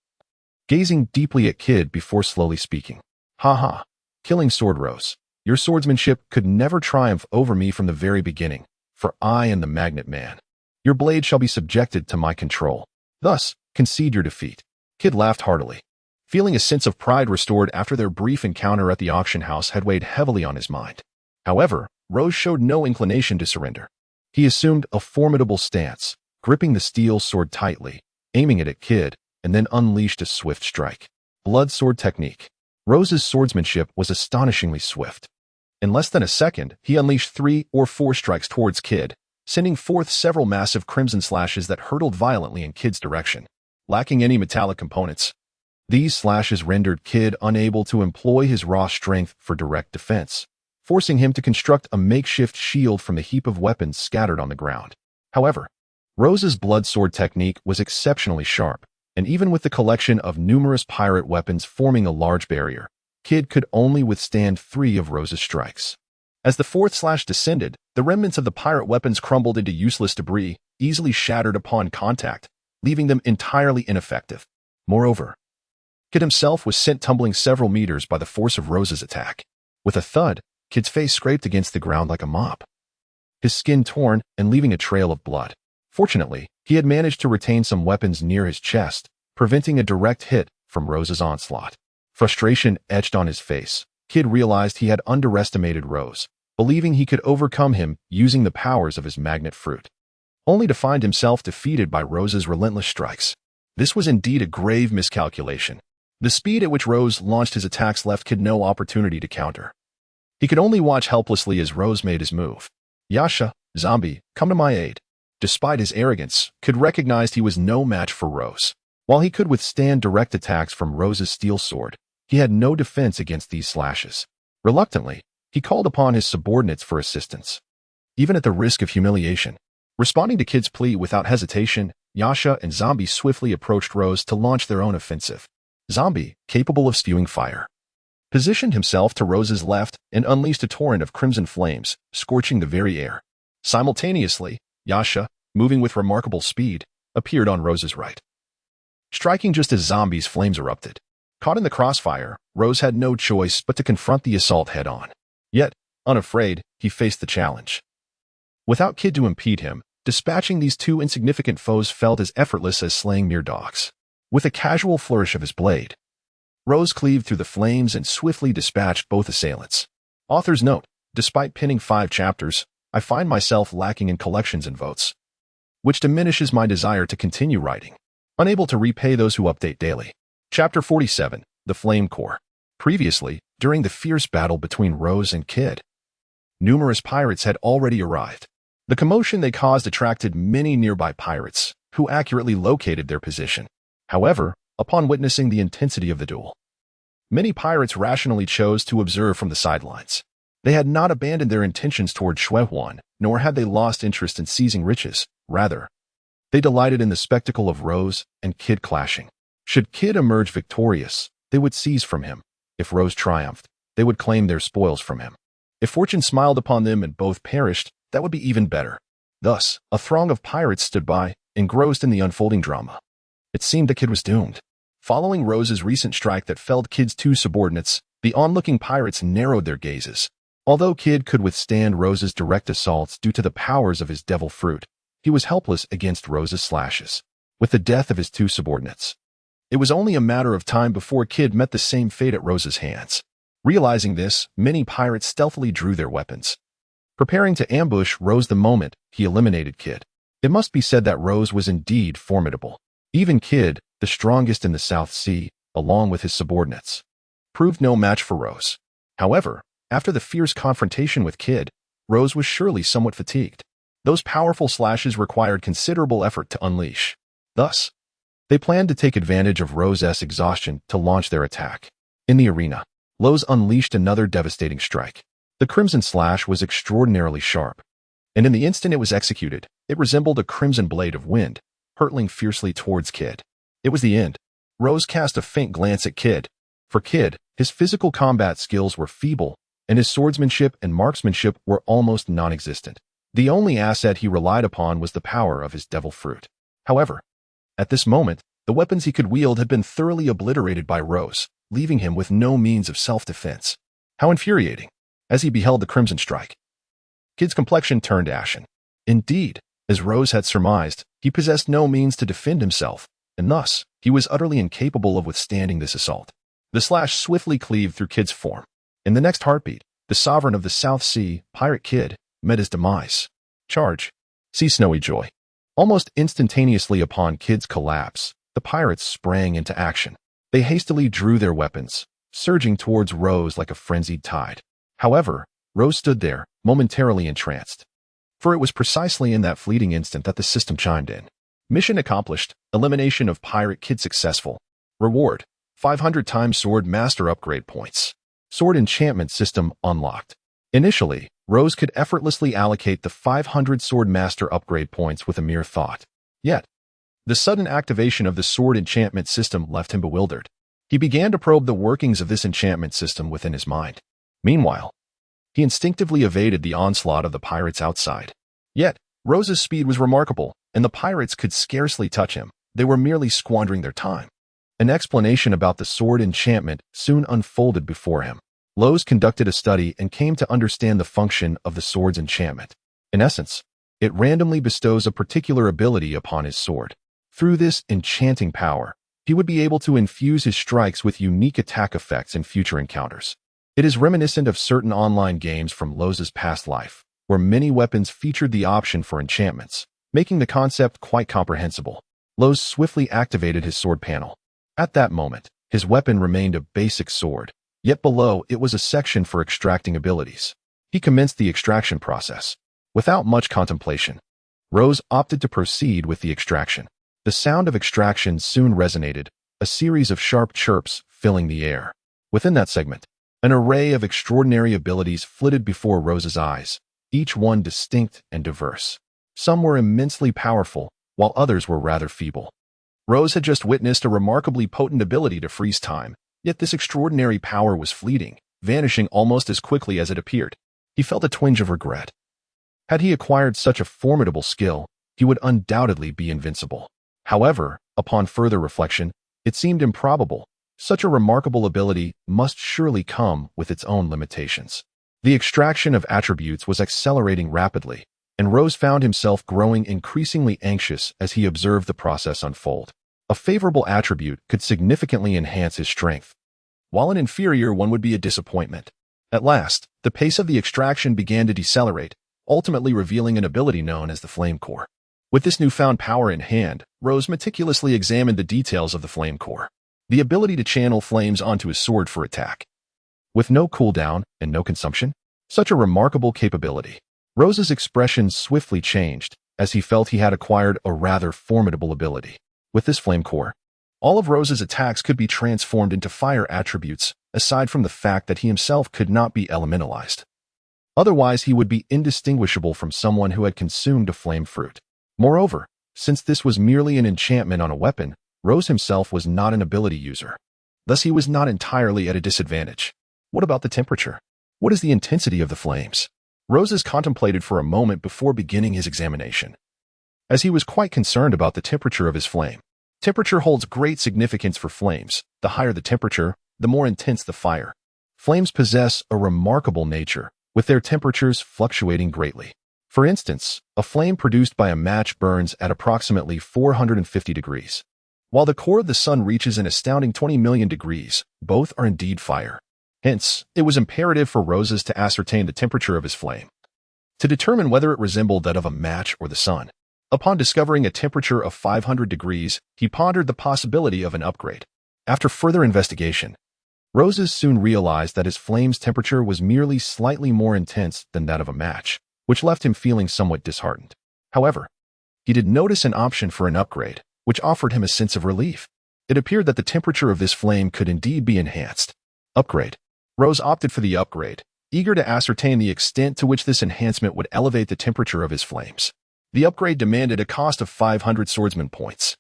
gazing deeply at Kid before slowly speaking. Ha! Killing Sword Rose. Your swordsmanship could never triumph over me from the very beginning, for I am the Magnet Man. Your blade shall be subjected to my control. Thus, concede your defeat. Kid laughed heartily. Feeling a sense of pride restored after their brief encounter at the auction house had weighed heavily on his mind. However, Rose showed no inclination to surrender. He assumed a formidable stance, gripping the steel sword tightly, aiming it at Kid, and then unleashed a swift strike. Blood sword technique. Rose's swordsmanship was astonishingly swift. In less than a second, he unleashed 3 or 4 strikes towards Kid, sending forth several massive crimson slashes that hurtled violently in Kid's direction. Lacking any metallic components, these slashes rendered Kid unable to employ his raw strength for direct defense, forcing him to construct a makeshift shield from the heap of weapons scattered on the ground. However, Rose's blood sword technique was exceptionally sharp, and even with the collection of numerous pirate weapons forming a large barrier, Kid could only withstand 3 of Rose's strikes. As the 4th slash descended, the remnants of the pirate weapons crumbled into useless debris, easily shattered upon contact, leaving them entirely ineffective. Moreover, Kid himself was sent tumbling several meters by the force of Rose's attack. With a thud, Kid's face scraped against the ground like a mop, his skin torn and leaving a trail of blood. Fortunately, he had managed to retain some weapons near his chest, preventing a direct hit from Rose's onslaught. Frustration etched on his face. Kid realized he had underestimated Rose, believing he could overcome him using the powers of his magnet fruit, only to find himself defeated by Rose's relentless strikes. This was indeed a grave miscalculation. The speed at which Rose launched his attacks left Kid no opportunity to counter. He could only watch helplessly as Rose made his move. Yasha, zombie, come to my aid. Despite his arrogance, Kid recognized he was no match for Rose. While he could withstand direct attacks from Rose's steel sword, he had no defense against these slashes. Reluctantly, he called upon his subordinates for assistance, even at the risk of humiliation. Responding to Kid's plea without hesitation, Yasha and Zombie swiftly approached Rose to launch their own offensive. Zombie, capable of spewing fire, positioned himself to Rose's left and unleashed a torrent of crimson flames, scorching the very air. Simultaneously, Yasha, moving with remarkable speed, appeared on Rose's right, striking just as Zombie's flames erupted. Caught in the crossfire, Rose had no choice but to confront the assault head-on. Yet, unafraid, he faced the challenge. Without Kid to impede him, dispatching these 2 insignificant foes felt as effortless as slaying mere dogs. With a casual flourish of his blade, Rose cleaved through the flames and swiftly dispatched both assailants. Author's note: despite penning 5 chapters, I find myself lacking in collections and votes, which diminishes my desire to continue writing. Unable to repay those who update daily. Chapter 47, The Flame Core. Previously, during the fierce battle between Rose and Kid, numerous pirates had already arrived. The commotion they caused attracted many nearby pirates, who accurately located their position. However, upon witnessing the intensity of the duel, many pirates rationally chose to observe from the sidelines. They had not abandoned their intentions toward Shuehuan, nor had they lost interest in seizing riches. Rather, they delighted in the spectacle of Rose and Kid clashing. Should Kid emerge victorious, they would seize from him. If Rose triumphed, they would claim their spoils from him. If fortune smiled upon them and both perished, that would be even better. Thus, a throng of pirates stood by, engrossed in the unfolding drama. It seemed the Kid was doomed. Following Rose's recent strike that felled Kid's two subordinates, the onlooking pirates narrowed their gazes. Although Kid could withstand Rose's direct assaults due to the powers of his devil fruit, he was helpless against Rose's slashes. With the death of his two subordinates, it was only a matter of time before Kid met the same fate at Rose's hands. Realizing this, many pirates stealthily drew their weapons, preparing to ambush Rose the moment he eliminated Kid. It must be said that Rose was indeed formidable. Even Kid, the strongest in the South Sea, along with his subordinates, proved no match for Rose. However, after the fierce confrontation with Kid, Rose was surely somewhat fatigued. Those powerful slashes required considerable effort to unleash. Thus, they planned to take advantage of Rose's exhaustion to launch their attack. In the arena, Rose unleashed another devastating strike. The crimson slash was extraordinarily sharp, and in the instant it was executed, it resembled a crimson blade of wind, hurtling fiercely towards Kid. It was the end. Rose cast a faint glance at Kid. For Kid, his physical combat skills were feeble, and his swordsmanship and marksmanship were almost non-existent. The only asset he relied upon was the power of his devil fruit. However, at this moment, the weapons he could wield had been thoroughly obliterated by Rose, leaving him with no means of self-defense. How infuriating! As he beheld the crimson strike, Kid's complexion turned ashen. Indeed, as Rose had surmised, he possessed no means to defend himself, and thus, he was utterly incapable of withstanding this assault. The slash swiftly cleaved through Kid's form. In the next heartbeat, the sovereign of the South Sea, Pirate Kid, met his demise. Charge! See Snowy Joy. Almost instantaneously upon Kid's collapse, the pirates sprang into action. They hastily drew their weapons, surging towards Rose like a frenzied tide. However, Rose stood there, momentarily entranced. For it was precisely in that fleeting instant that the system chimed in. Mission accomplished, elimination of Pirate Kid successful. Reward, 500 times Sword Master upgrade points. Sword enchantment system unlocked. Initially, Rose could effortlessly allocate the 500 Sword Master upgrade points with a mere thought. Yet, the sudden activation of the sword enchantment system left him bewildered. He began to probe the workings of this enchantment system within his mind. Meanwhile, he instinctively evaded the onslaught of the pirates outside. Yet, Rose's speed was remarkable, and the pirates could scarcely touch him. They were merely squandering their time. An explanation about the sword enchantment soon unfolded before him. Rose conducted a study and came to understand the function of the sword's enchantment. In essence, it randomly bestows a particular ability upon his sword. Through this enchanting power, he would be able to infuse his strikes with unique attack effects in future encounters. It is reminiscent of certain online games from Rose's past life, where many weapons featured the option for enchantments, making the concept quite comprehensible. Rose swiftly activated his sword panel. At that moment, his weapon remained a basic sword, yet below it was a section for extracting abilities. He commenced the extraction process. Without much contemplation, Rose opted to proceed with the extraction. The sound of extraction soon resonated, a series of sharp chirps filling the air. Within that segment, an array of extraordinary abilities flitted before Rose's eyes, each one distinct and diverse. Some were immensely powerful, while others were rather feeble. Rose had just witnessed a remarkably potent ability to freeze time, yet this extraordinary power was fleeting, vanishing almost as quickly as it appeared. He felt a twinge of regret. Had he acquired such a formidable skill, he would undoubtedly be invincible. However, upon further reflection, it seemed improbable. Such a remarkable ability must surely come with its own limitations. The extraction of attributes was accelerating rapidly, and Rose found himself growing increasingly anxious as he observed the process unfold. A favorable attribute could significantly enhance his strength, while an inferior one would be a disappointment. At last, the pace of the extraction began to decelerate, ultimately revealing an ability known as the Flame Core. With this newfound power in hand, Rose meticulously examined the details of the Flame Core. The ability to channel flames onto his sword for attack. With no cooldown and no consumption, such a remarkable capability. Rose's expression swiftly changed, as he felt he had acquired a rather formidable ability. With this Flame Core, all of Rose's attacks could be transformed into fire attributes, aside from the fact that he himself could not be elementalized. Otherwise, he would be indistinguishable from someone who had consumed a flame fruit. Moreover, since this was merely an enchantment on a weapon, Rose himself was not an ability user. Thus he was not entirely at a disadvantage. What about the temperature? What is the intensity of the flames? Rozé contemplated for a moment before beginning his examination, as he was quite concerned about the temperature of his flame. Temperature holds great significance for flames. The higher the temperature, the more intense the fire. Flames possess a remarkable nature, with their temperatures fluctuating greatly. For instance, a flame produced by a match burns at approximately 450 degrees. While the core of the sun reaches an astounding 20 million degrees, both are indeed fire. Hence, it was imperative for Rozé to ascertain the temperature of his flame, to determine whether it resembled that of a match or the sun. Upon discovering a temperature of 500 degrees, he pondered the possibility of an upgrade. After further investigation, Rozé soon realized that his flame's temperature was merely slightly more intense than that of a match, which left him feeling somewhat disheartened. However, he did notice an option for an upgrade, which offered him a sense of relief. It appeared that the temperature of this flame could indeed be enhanced. Upgrade. Rozé opted for the upgrade, eager to ascertain the extent to which this enhancement would elevate the temperature of his flames. The upgrade demanded a cost of 500 swordsman points.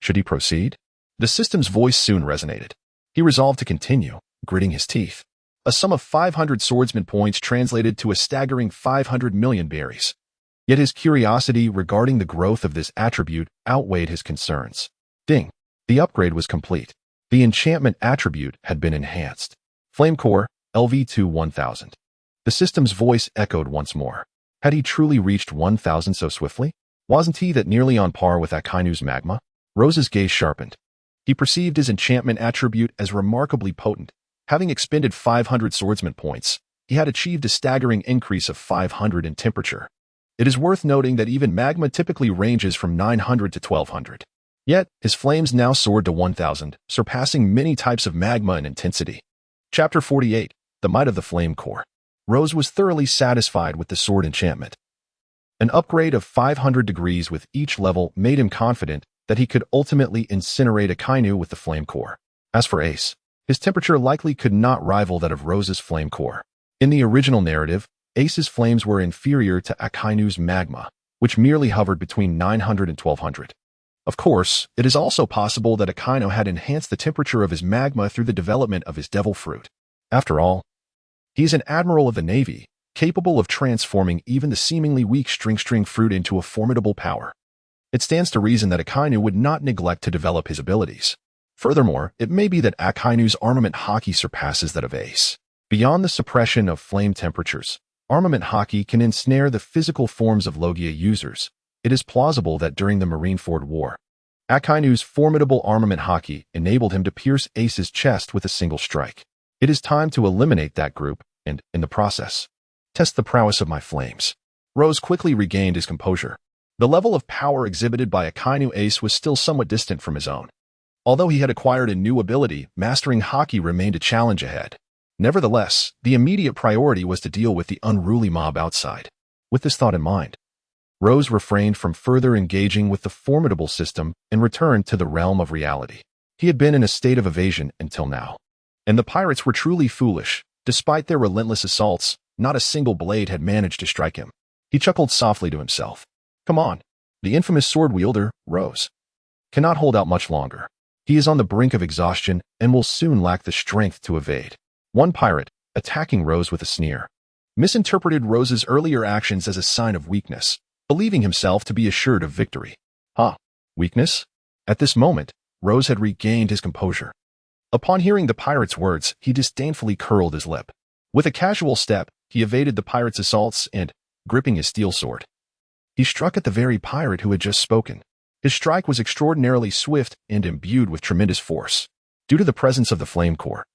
Should he proceed? The system's voice soon resonated. He resolved to continue, gritting his teeth. A sum of 500 swordsman points translated to a staggering 500 million berries. Yet his curiosity regarding the growth of this attribute outweighed his concerns. Ding! The upgrade was complete. The enchantment attribute had been enhanced. Flame Core, LV2 1000. The system's voice echoed once more. Had he truly reached 1000 so swiftly? Wasn't he that nearly on par with Akainu's magma? Rosé's gaze sharpened. He perceived his enchantment attribute as remarkably potent. Having expended 500 swordsman points, he had achieved a staggering increase of 500 in temperature. It is worth noting that even magma typically ranges from 900 to 1200. Yet, his flames now soared to 1000, surpassing many types of magma in intensity. Chapter 48, The Might of the Flame Core. Rozé was thoroughly satisfied with the sword enchantment. An upgrade of 500 degrees with each level made him confident that he could ultimately incinerate Akainu with the flame core. As for Ace, his temperature likely could not rival that of Rosé's flame core. In the original narrative, Ace's flames were inferior to Akainu's magma, which merely hovered between 900 and 1200. Of course, it is also possible that Akainu had enhanced the temperature of his magma through the development of his devil fruit. After all, he is an admiral of the Navy, capable of transforming even the seemingly weak string fruit into a formidable power. It stands to reason that Akainu would not neglect to develop his abilities. Furthermore, it may be that Akainu's armament haki surpasses that of Ace. Beyond the suppression of flame temperatures, armament haki can ensnare the physical forms of Logia users. It is plausible that during the Marineford War, Akainu's formidable armament haki enabled him to pierce Ace's chest with a single strike. It is time to eliminate that group and, in the process, test the prowess of my flames. Rozé quickly regained his composure. The level of power exhibited by Akainu Ace was still somewhat distant from his own. Although he had acquired a new ability, mastering haki remained a challenge ahead. Nevertheless, the immediate priority was to deal with the unruly mob outside. With this thought in mind, Rozé refrained from further engaging with the formidable system and returned to the realm of reality. He had been in a state of evasion until now. And the pirates were truly foolish. Despite their relentless assaults, not a single blade had managed to strike him. He chuckled softly to himself. Come on, the infamous sword wielder, Rozé, cannot hold out much longer. He is on the brink of exhaustion and will soon lack the strength to evade. One pirate, attacking Rozé with a sneer, misinterpreted Rosé's earlier actions as a sign of weakness, believing himself to be assured of victory. Weakness? At this moment, Rozé had regained his composure. Upon hearing the pirate's words, he disdainfully curled his lip. With a casual step, he evaded the pirate's assaults and, gripping his steel sword, he struck at the very pirate who had just spoken. His strike was extraordinarily swift and imbued with tremendous force. Due to the presence of the flame core,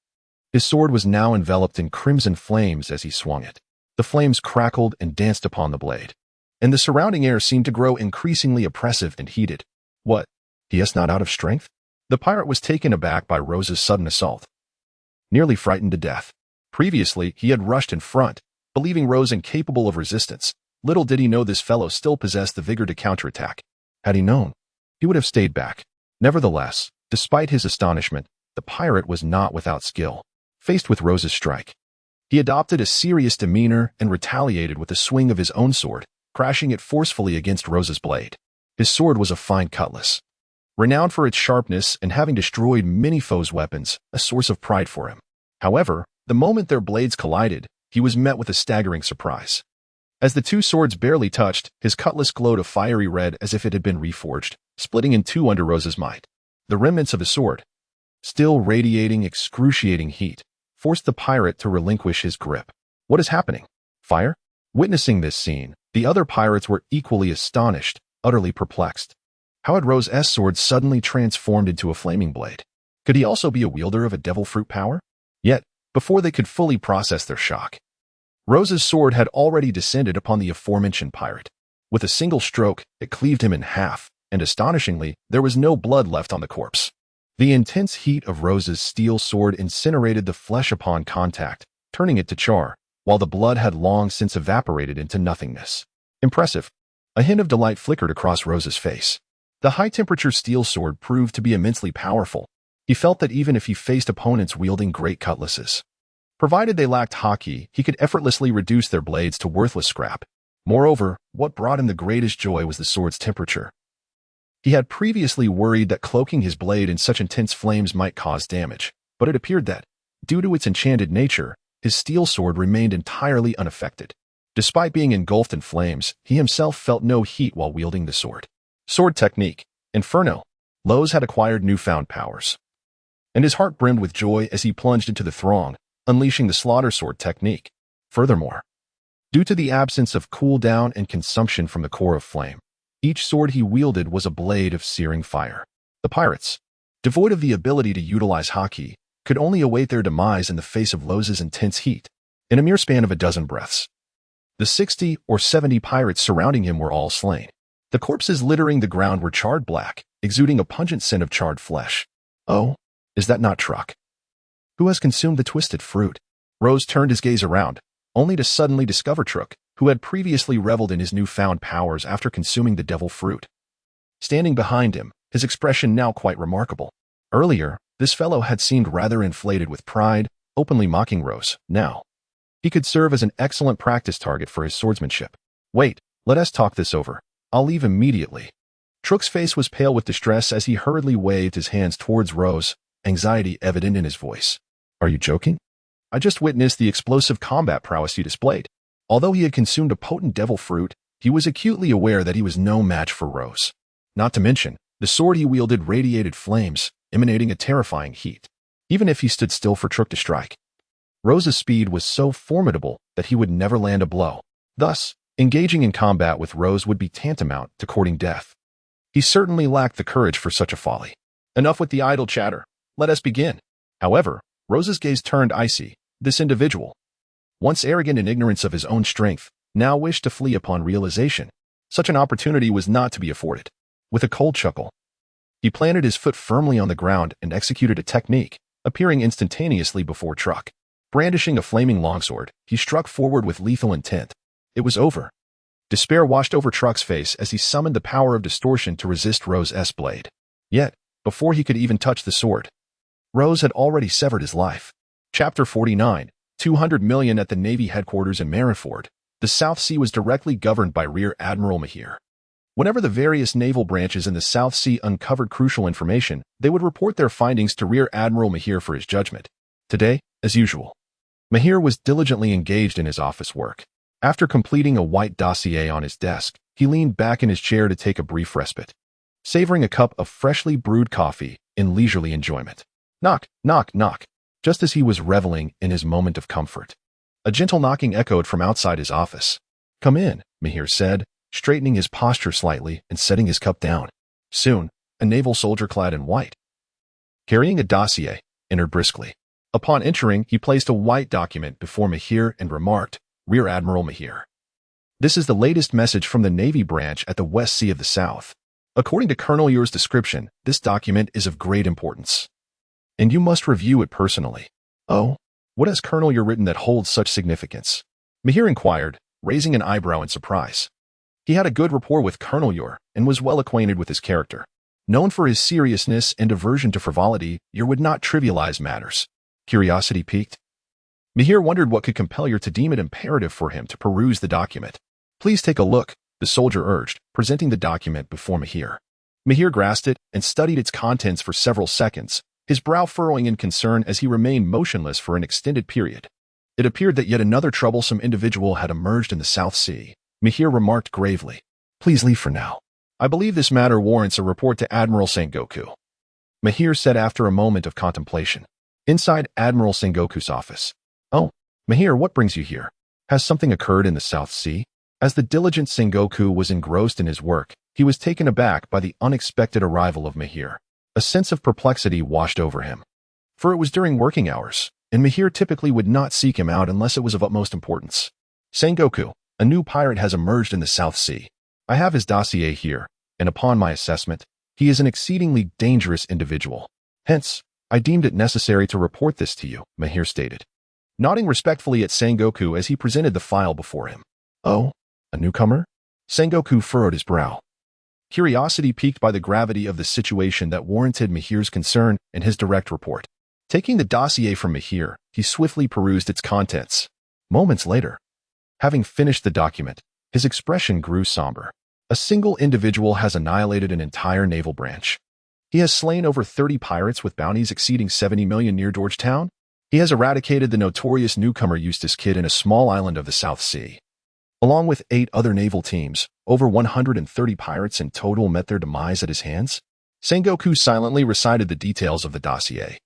his sword was now enveloped in crimson flames as he swung it. The flames crackled and danced upon the blade, and the surrounding air seemed to grow increasingly oppressive and heated. What? He is not out of strength? The pirate was taken aback by Rosé's sudden assault, nearly frightened to death. Previously, he had rushed in front, believing Rozé incapable of resistance. Little did he know this fellow still possessed the vigor to counterattack. Had he known, he would have stayed back. Nevertheless, despite his astonishment, the pirate was not without skill. Faced with Rosé's strike, he adopted a serious demeanor and retaliated with a swing of his own sword, crashing it forcefully against Rosé's blade. His sword was a fine cutlass. renowned for its sharpness and having destroyed many foes' weapons, a source of pride for him. However, the moment their blades collided, he was met with a staggering surprise. As the two swords barely touched, his cutlass glowed a fiery red as if it had been reforged, splitting in two under Rose's might. The remnants of his sword, still radiating excruciating heat, forced the pirate to relinquish his grip. What is happening? Fire? Witnessing this scene, the other pirates were equally astonished, utterly perplexed. How had Rose's sword suddenly transformed into a flaming blade? Could he also be a wielder of a devil fruit power? Yet, before they could fully process their shock, Rose's sword had already descended upon the aforementioned pirate. With a single stroke, it cleaved him in half, and astonishingly, there was no blood left on the corpse. The intense heat of Rose's steel sword incinerated the flesh upon contact, turning it to char, while the blood had long since evaporated into nothingness. Impressive. A hint of delight flickered across Rose's face. The high-temperature steel sword proved to be immensely powerful. He felt that even if he faced opponents wielding great cutlasses, provided they lacked haki, he could effortlessly reduce their blades to worthless scrap. Moreover, what brought him the greatest joy was the sword's temperature. He had previously worried that cloaking his blade in such intense flames might cause damage, but it appeared that, due to its enchanted nature, his steel sword remained entirely unaffected. Despite being engulfed in flames, he himself felt no heat while wielding the sword. Sword technique, Inferno. Rose had acquired newfound powers, and his heart brimmed with joy as he plunged into the throng, unleashing the slaughter sword technique. Furthermore, due to the absence of cooldown and consumption from the core of flame, each sword he wielded was a blade of searing fire. The pirates, devoid of the ability to utilize haki, could only await their demise in the face of Rose's intense heat. In a mere span of a dozen breaths, the 60 or 70 pirates surrounding him were all slain. The corpses littering the ground were charred black, exuding a pungent scent of charred flesh. Oh, is that not Truck? Who has consumed the twisted fruit? Rose turned his gaze around, only to suddenly discover Truck, who had previously reveled in his newfound powers after consuming the devil fruit. Standing behind him, his expression now quite remarkable. Earlier, this fellow had seemed rather inflated with pride, openly mocking Rose. Now, he could serve as an excellent practice target for his swordsmanship. Wait, let us talk this over. I'll leave immediately. Truck's face was pale with distress as he hurriedly waved his hands towards Rose, anxiety evident in his voice. Are you joking? I just witnessed the explosive combat prowess you displayed. Although he had consumed a potent devil fruit, he was acutely aware that he was no match for Rose. Not to mention, the sword he wielded radiated flames, emanating a terrifying heat. Even if he stood still for Truck to strike, Rose's speed was so formidable that he would never land a blow. Thus, engaging in combat with Rose would be tantamount to courting death. He certainly lacked the courage for such a folly. Enough with the idle chatter. Let us begin. However, Rose's gaze turned icy. This individual, once arrogant in ignorance of his own strength, now wished to flee upon realization. Such an opportunity was not to be afforded. With a cold chuckle, he planted his foot firmly on the ground and executed a technique, appearing instantaneously before Truck. Brandishing a flaming longsword, he struck forward with lethal intent. It was over. Despair washed over Truck's face as he summoned the power of distortion to resist Rose's blade. Yet, before he could even touch the sword, Rose had already severed his life. Chapter 49, 200 million. At the Navy headquarters in Marineford, the South Sea was directly governed by Rear Admiral Mahir. Whenever the various naval branches in the South Sea uncovered crucial information, they would report their findings to Rear Admiral Mahir for his judgment. Today, as usual, Mahir was diligently engaged in his office work. After completing a white dossier on his desk, he leaned back in his chair to take a brief respite, savoring a cup of freshly brewed coffee in leisurely enjoyment. Knock, knock, knock. Just as he was reveling in his moment of comfort, a gentle knocking echoed from outside his office. Come in, Mahir said, straightening his posture slightly and setting his cup down. Soon, a naval soldier clad in white, carrying a dossier, entered briskly. Upon entering, he placed a white document before Mahir and remarked, Rear Admiral Mahir. This is the latest message from the Navy branch at the West Sea of the South. According to Colonel Yure's description, this document is of great importance, and you must review it personally. Oh, what has Colonel Yure written that holds such significance? Mahir inquired, raising an eyebrow in surprise. He had a good rapport with Colonel Yure and was well acquainted with his character. Known for his seriousness and aversion to frivolity, Yure would not trivialize matters. Curiosity piqued. Mahir wondered what could compel Yure to deem it imperative for him to peruse the document. Please take a look, the soldier urged, presenting the document before Mahir. Mihir grasped it and studied its contents for several seconds, his brow furrowing in concern as he remained motionless for an extended period. It appeared that yet another troublesome individual had emerged in the South Sea. Mihir remarked gravely, "Please leave for now. I believe this matter warrants a report to Admiral Sengoku," Mihir said after a moment of contemplation. Inside Admiral Sengoku's office. "Oh, Mihir, what brings you here? Has something occurred in the South Sea?" As the diligent Sengoku was engrossed in his work, he was taken aback by the unexpected arrival of Mihir. A sense of perplexity washed over him. For it was during working hours, and Mihir typically would not seek him out unless it was of utmost importance. "Sengoku, a new pirate has emerged in the South Sea. I have his dossier here, and upon my assessment, he is an exceedingly dangerous individual. Hence, I deemed it necessary to report this to you," Mihir stated, nodding respectfully at Sengoku as he presented the file before him. "Oh, a newcomer?" Sengoku furrowed his brow. Curiosity piqued by the gravity of the situation that warranted Mihir's concern and his direct report. Taking the dossier from Mihir, he swiftly perused its contents. Moments later, having finished the document, his expression grew somber. A single individual has annihilated an entire naval branch. He has slain over 30 pirates with bounties exceeding 70 million near Georgetown. He has eradicated the notorious newcomer Eustace Kidd in a small island of the South Sea. Along with 8 other naval teams, over 130 pirates in total met their demise at his hands. Sengoku silently recited the details of the dossier,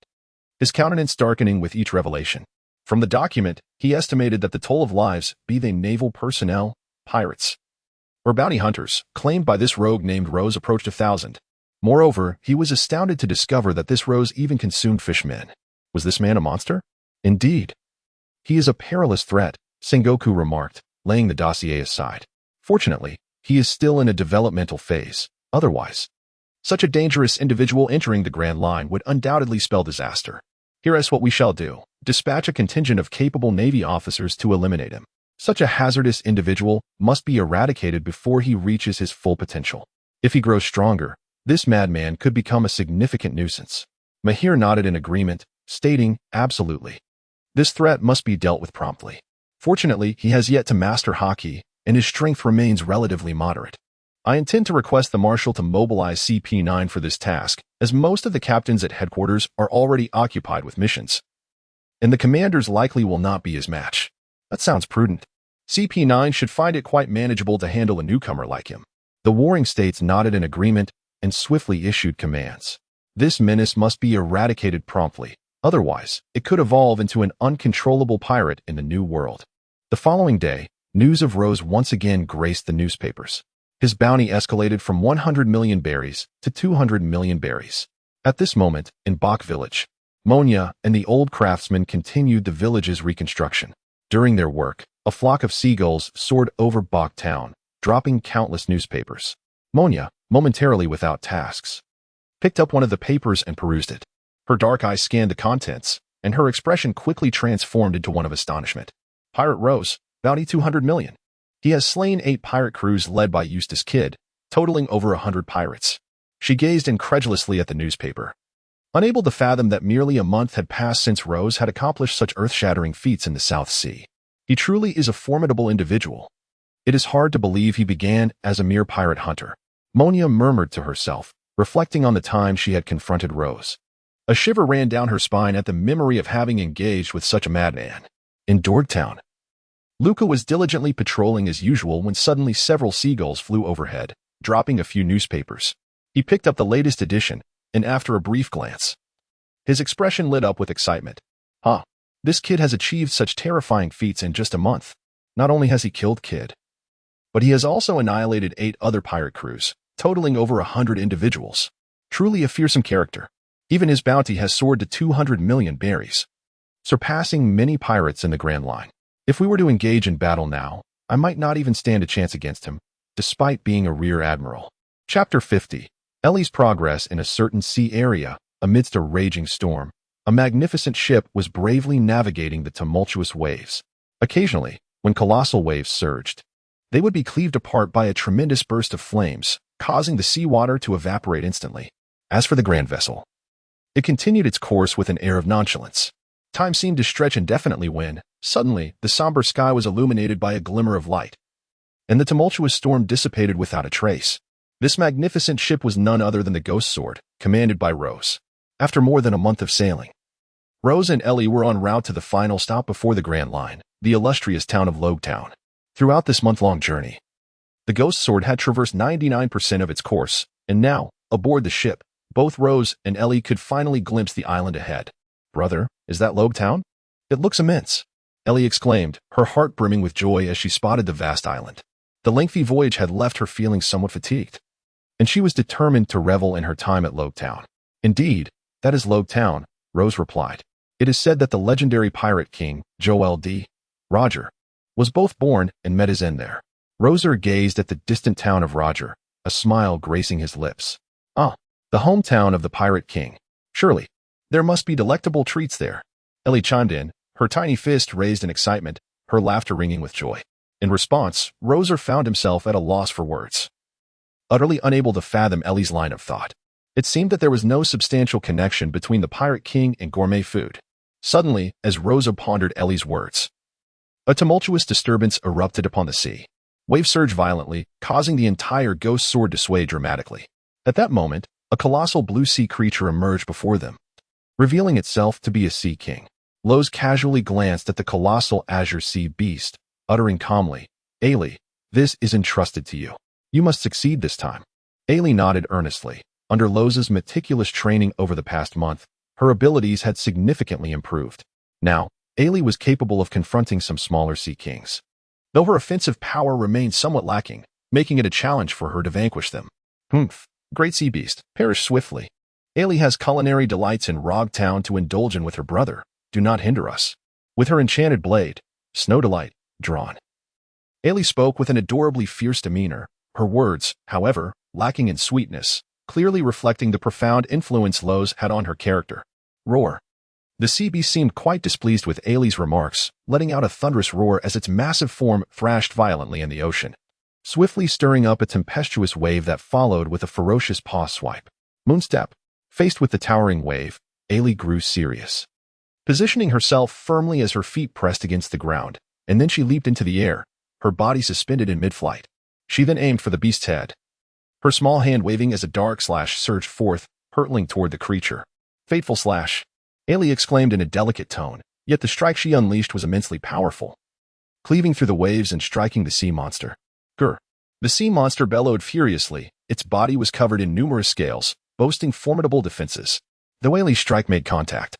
his countenance darkening with each revelation. From the document, he estimated that the toll of lives, be they naval personnel, pirates, or bounty hunters, claimed by this rogue named Rose approached 1,000. Moreover, he was astounded to discover that this Rose even consumed fishmen. Was this man a monster? Indeed. "He is a perilous threat," Sengoku remarked, laying the dossier aside. "Fortunately, he is still in a developmental phase. Otherwise, such a dangerous individual entering the Grand Line would undoubtedly spell disaster. Here is what we shall do. Dispatch a contingent of capable Navy officers to eliminate him. Such a hazardous individual must be eradicated before he reaches his full potential. If he grows stronger, this madman could become a significant nuisance." Mihir nodded in agreement, stating, "Absolutely. This threat must be dealt with promptly. Fortunately, he has yet to master hockey, and his strength remains relatively moderate. I intend to request the Marshal to mobilize CP9 for this task, as most of the captains at headquarters are already occupied with missions, and the commanders likely will not be his match." "That sounds prudent. CP9 should find it quite manageable to handle a newcomer like him." The warring states nodded in agreement and swiftly issued commands. This menace must be eradicated promptly, otherwise it could evolve into an uncontrollable pirate in the New World. The following day, news of Rose once again graced the newspapers. His bounty escalated from 100 million berries to 200 million berries. At this moment, in Bach Village, Monya and the old craftsman continued the village's reconstruction. During their work, a flock of seagulls soared over Bach town, dropping countless newspapers. Monya, momentarily without tasks, picked up one of the papers and perused it. Her dark eyes scanned the contents, and her expression quickly transformed into one of astonishment. "Pirate Rose, bounty 200 million. He has slain 8 pirate crews led by Eustace Kidd, totaling over 100 pirates." She gazed incredulously at the newspaper, unable to fathom that merely a month had passed since Rose had accomplished such earth-shattering feats in the South Sea. He truly is a formidable individual. It is hard to believe he began as a mere pirate hunter, Monya murmured to herself, reflecting on the time she had confronted Rose. A shiver ran down her spine at the memory of having engaged with such a madman. In Georgetown, Luca was diligently patrolling as usual when suddenly several seagulls flew overhead, dropping a few newspapers. He picked up the latest edition, and after a brief glance, his expression lit up with excitement. This kid has achieved such terrifying feats in just a month. Not only has he killed Kidd, but he has also annihilated 8 other pirate crews, totaling over 100 individuals. Truly a fearsome character. Even his bounty has soared to 200 million berries, surpassing many pirates in the Grand Line. If we were to engage in battle now, I might not even stand a chance against him, despite being a rear admiral. Chapter 50. Ellie's progress in a certain sea area. Amidst a raging storm, a magnificent ship was bravely navigating the tumultuous waves. Occasionally, when colossal waves surged, they would be cleaved apart by a tremendous burst of flames, causing the seawater to evaporate instantly. As for the grand vessel, it continued its course with an air of nonchalance. Time seemed to stretch indefinitely when, suddenly, the somber sky was illuminated by a glimmer of light, and the tumultuous storm dissipated without a trace. This magnificent ship was none other than the Ghost Sword, commanded by Rose. After more than a month of sailing, Rose and Ellie were en route to the final stop before the Grand Line, the illustrious town of Logetown. Throughout this month-long journey, the Ghost Sword had traversed 99% of its course, and now, aboard the ship, both Rose and Ellie could finally glimpse the island ahead. "Brother, is that Logetown? It looks immense," Ellie exclaimed, her heart brimming with joy as she spotted the vast island. The lengthy voyage had left her feeling somewhat fatigued, and she was determined to revel in her time at Logetown. "Indeed, that is Logetown," Rose replied. "It is said that the legendary pirate king, Joel D. Roger, was both born and met his end there." Roser gazed at the distant town of Roger, a smile gracing his lips. "Ah, the hometown of the pirate king. Surely, there must be delectable treats there." Ellie chimed in, her tiny fist raised in excitement, her laughter ringing with joy. In response, Roser found himself at a loss for words, utterly unable to fathom Ellie's line of thought. It seemed that there was no substantial connection between the pirate king and gourmet food. Suddenly, as Rosa pondered Ellie's words, a tumultuous disturbance erupted upon the sea. Waves surged violently, causing the entire Ghost Sword to sway dramatically. At that moment, a colossal blue sea creature emerged before them, revealing itself to be a sea king. Lowe's casually glanced at the colossal azure sea beast, uttering calmly, "Ailey, this is entrusted to you. You must succeed this time." Ailey nodded earnestly. Under Lowe's meticulous training over the past month, her abilities had significantly improved. Now, Ailey was capable of confronting some smaller sea kings, though her offensive power remained somewhat lacking, making it a challenge for her to vanquish them. "Humph, great sea beast, perish swiftly. Ailey has culinary delights in Rogtown to indulge in with her brother. Do not hinder us." With her enchanted blade, Snow Delight, drawn, Ailey spoke with an adorably fierce demeanor, her words, however, lacking in sweetness, clearly reflecting the profound influence Lowe's had on her character. "Roar." The sea beast seemed quite displeased with Ailey's remarks, letting out a thunderous roar as its massive form thrashed violently in the ocean, swiftly stirring up a tempestuous wave that followed with a ferocious paw swipe. Moonstep. Faced with the towering wave, Ailey grew serious, positioning herself firmly as her feet pressed against the ground, and then she leaped into the air, her body suspended in mid-flight. She then aimed for the beast's head, her small hand waving as a dark slash surged forth, hurtling toward the creature. "Fateful slash," Ailey exclaimed in a delicate tone, yet the strike she unleashed was immensely powerful, cleaving through the waves and striking the sea monster. Grr. The sea monster bellowed furiously, its body was covered in numerous scales, boasting formidable defenses. Though Ailey's strike made contact,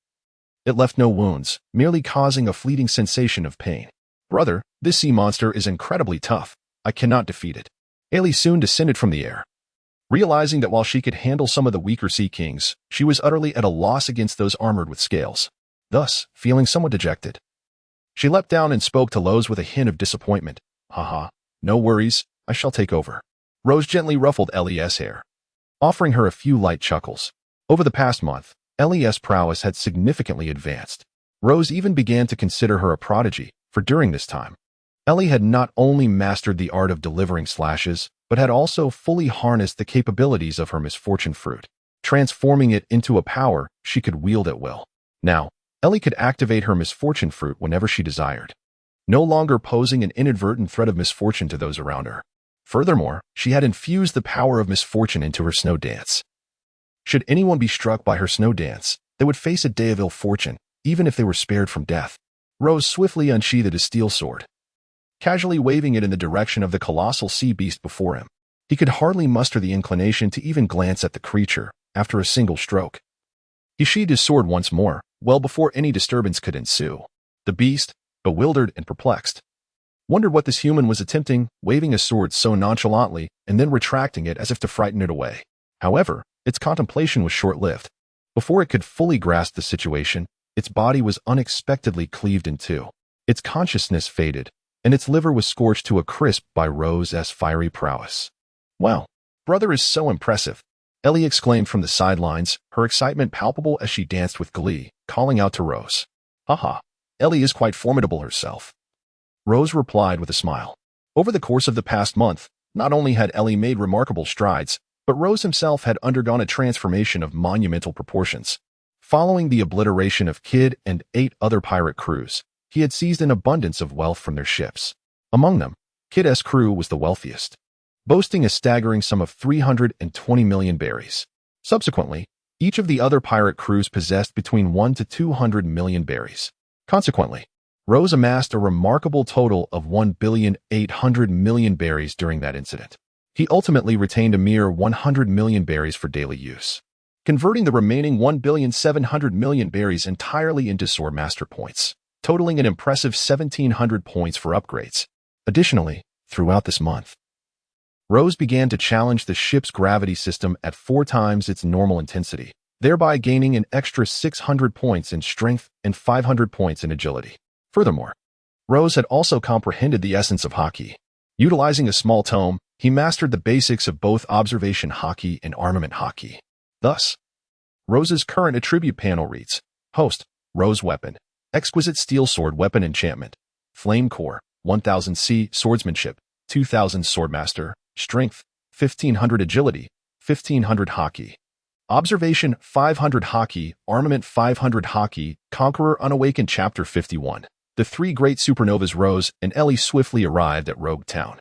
it left no wounds, merely causing a fleeting sensation of pain. "Brother, this sea monster is incredibly tough. I cannot defeat it." Ailey soon descended from the air. Realizing that while she could handle some of the weaker sea kings, she was utterly at a loss against those armored with scales. Thus, feeling somewhat dejected, she leapt down and spoke to Lowe's with a hint of disappointment. "Haha, no worries, I shall take over." Rose gently ruffled Ellie's hair, offering her a few light chuckles. Over the past month, Ellie's prowess had significantly advanced. Rose even began to consider her a prodigy, for during this time, Ellie had not only mastered the art of delivering slashes, but had also fully harnessed the capabilities of her misfortune fruit, transforming it into a power she could wield at will. Now, Ellie could activate her misfortune fruit whenever she desired, no longer posing an inadvertent threat of misfortune to those around her. Furthermore, she had infused the power of misfortune into her snow dance. Should anyone be struck by her snow dance, they would face a day of ill fortune, even if they were spared from death. Rose swiftly unsheathed his steel sword, casually waving it in the direction of the colossal sea beast before him. He could hardly muster the inclination to even glance at the creature after a single stroke. He sheathed his sword once more, well before any disturbance could ensue. The beast, bewildered and perplexed, wondered what this human was attempting, waving his sword so nonchalantly and then retracting it as if to frighten it away. However, its contemplation was short-lived. Before it could fully grasp the situation, its body was unexpectedly cleaved in two. Its consciousness faded, and its liver was scorched to a crisp by Rose's fiery prowess. "Wow, brother is so impressive," Ellie exclaimed from the sidelines, her excitement palpable as she danced with glee, calling out to Rose. "Haha, Ellie is quite formidable herself," Rose replied with a smile. Over the course of the past month, not only had Ellie made remarkable strides, but Rose himself had undergone a transformation of monumental proportions. Following the obliteration of Kid and 8 other pirate crews, he had seized an abundance of wealth from their ships. Among them, Kid's crew was the wealthiest. boasting a staggering sum of 320 million berries. Subsequently, each of the other pirate crews possessed between 1 to 200 million berries. Consequently, Rose amassed a remarkable total of 1,800 million berries during that incident. He ultimately retained a mere 100 million berries for daily use, converting the remaining 1,700 million berries entirely into Swordmaster points, totaling an impressive 1,700 points for upgrades. Additionally, throughout this month, Rose began to challenge the ship's gravity system at 4 times its normal intensity, thereby gaining an extra 600 points in strength and 500 points in agility. Furthermore, Rose had also comprehended the essence of Haki. Utilizing a small tome, he mastered the basics of both observation Haki and armament Haki. Thus, Rose's current attribute panel reads: Host, Rose Weapon, Exquisite Steel Sword Weapon Enchantment, Flame Core, 1000 Swordsmanship, 2000 Swordmaster, Strength, 1500 Agility, 1500 Haki. Observation 500 Haki, Armament 500 Haki, Conqueror Unawakened Chapter 51. The 3 great supernovas Rose and Ellie swiftly arrived at Rogue Town.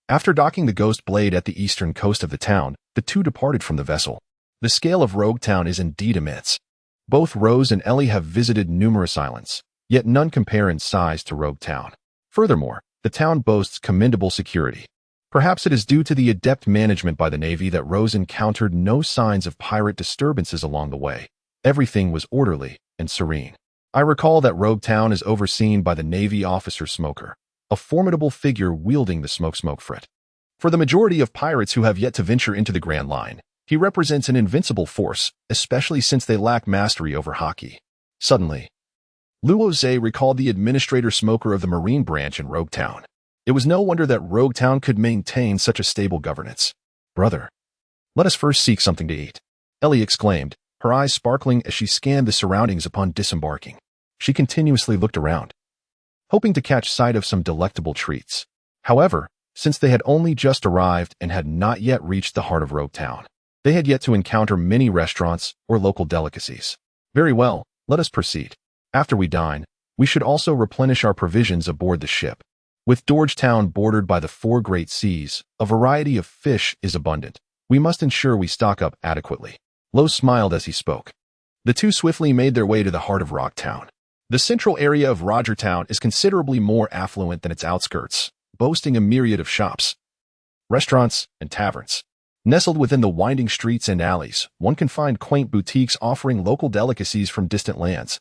After docking the Ghost Blade at the eastern coast of the town, the two departed from the vessel. The scale of Rogue Town is indeed immense. Both Rose and Ellie have visited numerous islands, yet none compare in size to Rogue Town. Furthermore, the town boasts commendable security. Perhaps it is due to the adept management by the Navy that Rose encountered no signs of pirate disturbances along the way. Everything was orderly and serene. I recall that Rogue Town is overseen by the Navy officer Smoker, a formidable figure wielding the smoke frit. For the majority of pirates who have yet to venture into the Grand Line, he represents an invincible force, especially since they lack mastery over Haki. Suddenly, Rozé recalled the administrator Smoker of the Marine branch in Rogue Town. It was no wonder that Rogue Town could maintain such a stable governance. Brother, let us first seek something to eat, Ellie exclaimed, her eyes sparkling as she scanned the surroundings upon disembarking. She continuously looked around, hoping to catch sight of some delectable treats. However, since they had only just arrived and had not yet reached the heart of Rogue Town, they had yet to encounter many restaurants or local delicacies. Very well, let us proceed. After we dine, we should also replenish our provisions aboard the ship. With Georgetown bordered by the 4 great seas, a variety of fish is abundant. We must ensure we stock up adequately. Lowe smiled as he spoke. The two swiftly made their way to the heart of Rock Town. The central area of Rogertown is considerably more affluent than its outskirts, boasting a myriad of shops, restaurants, and taverns. Nestled within the winding streets and alleys, one can find quaint boutiques offering local delicacies from distant lands,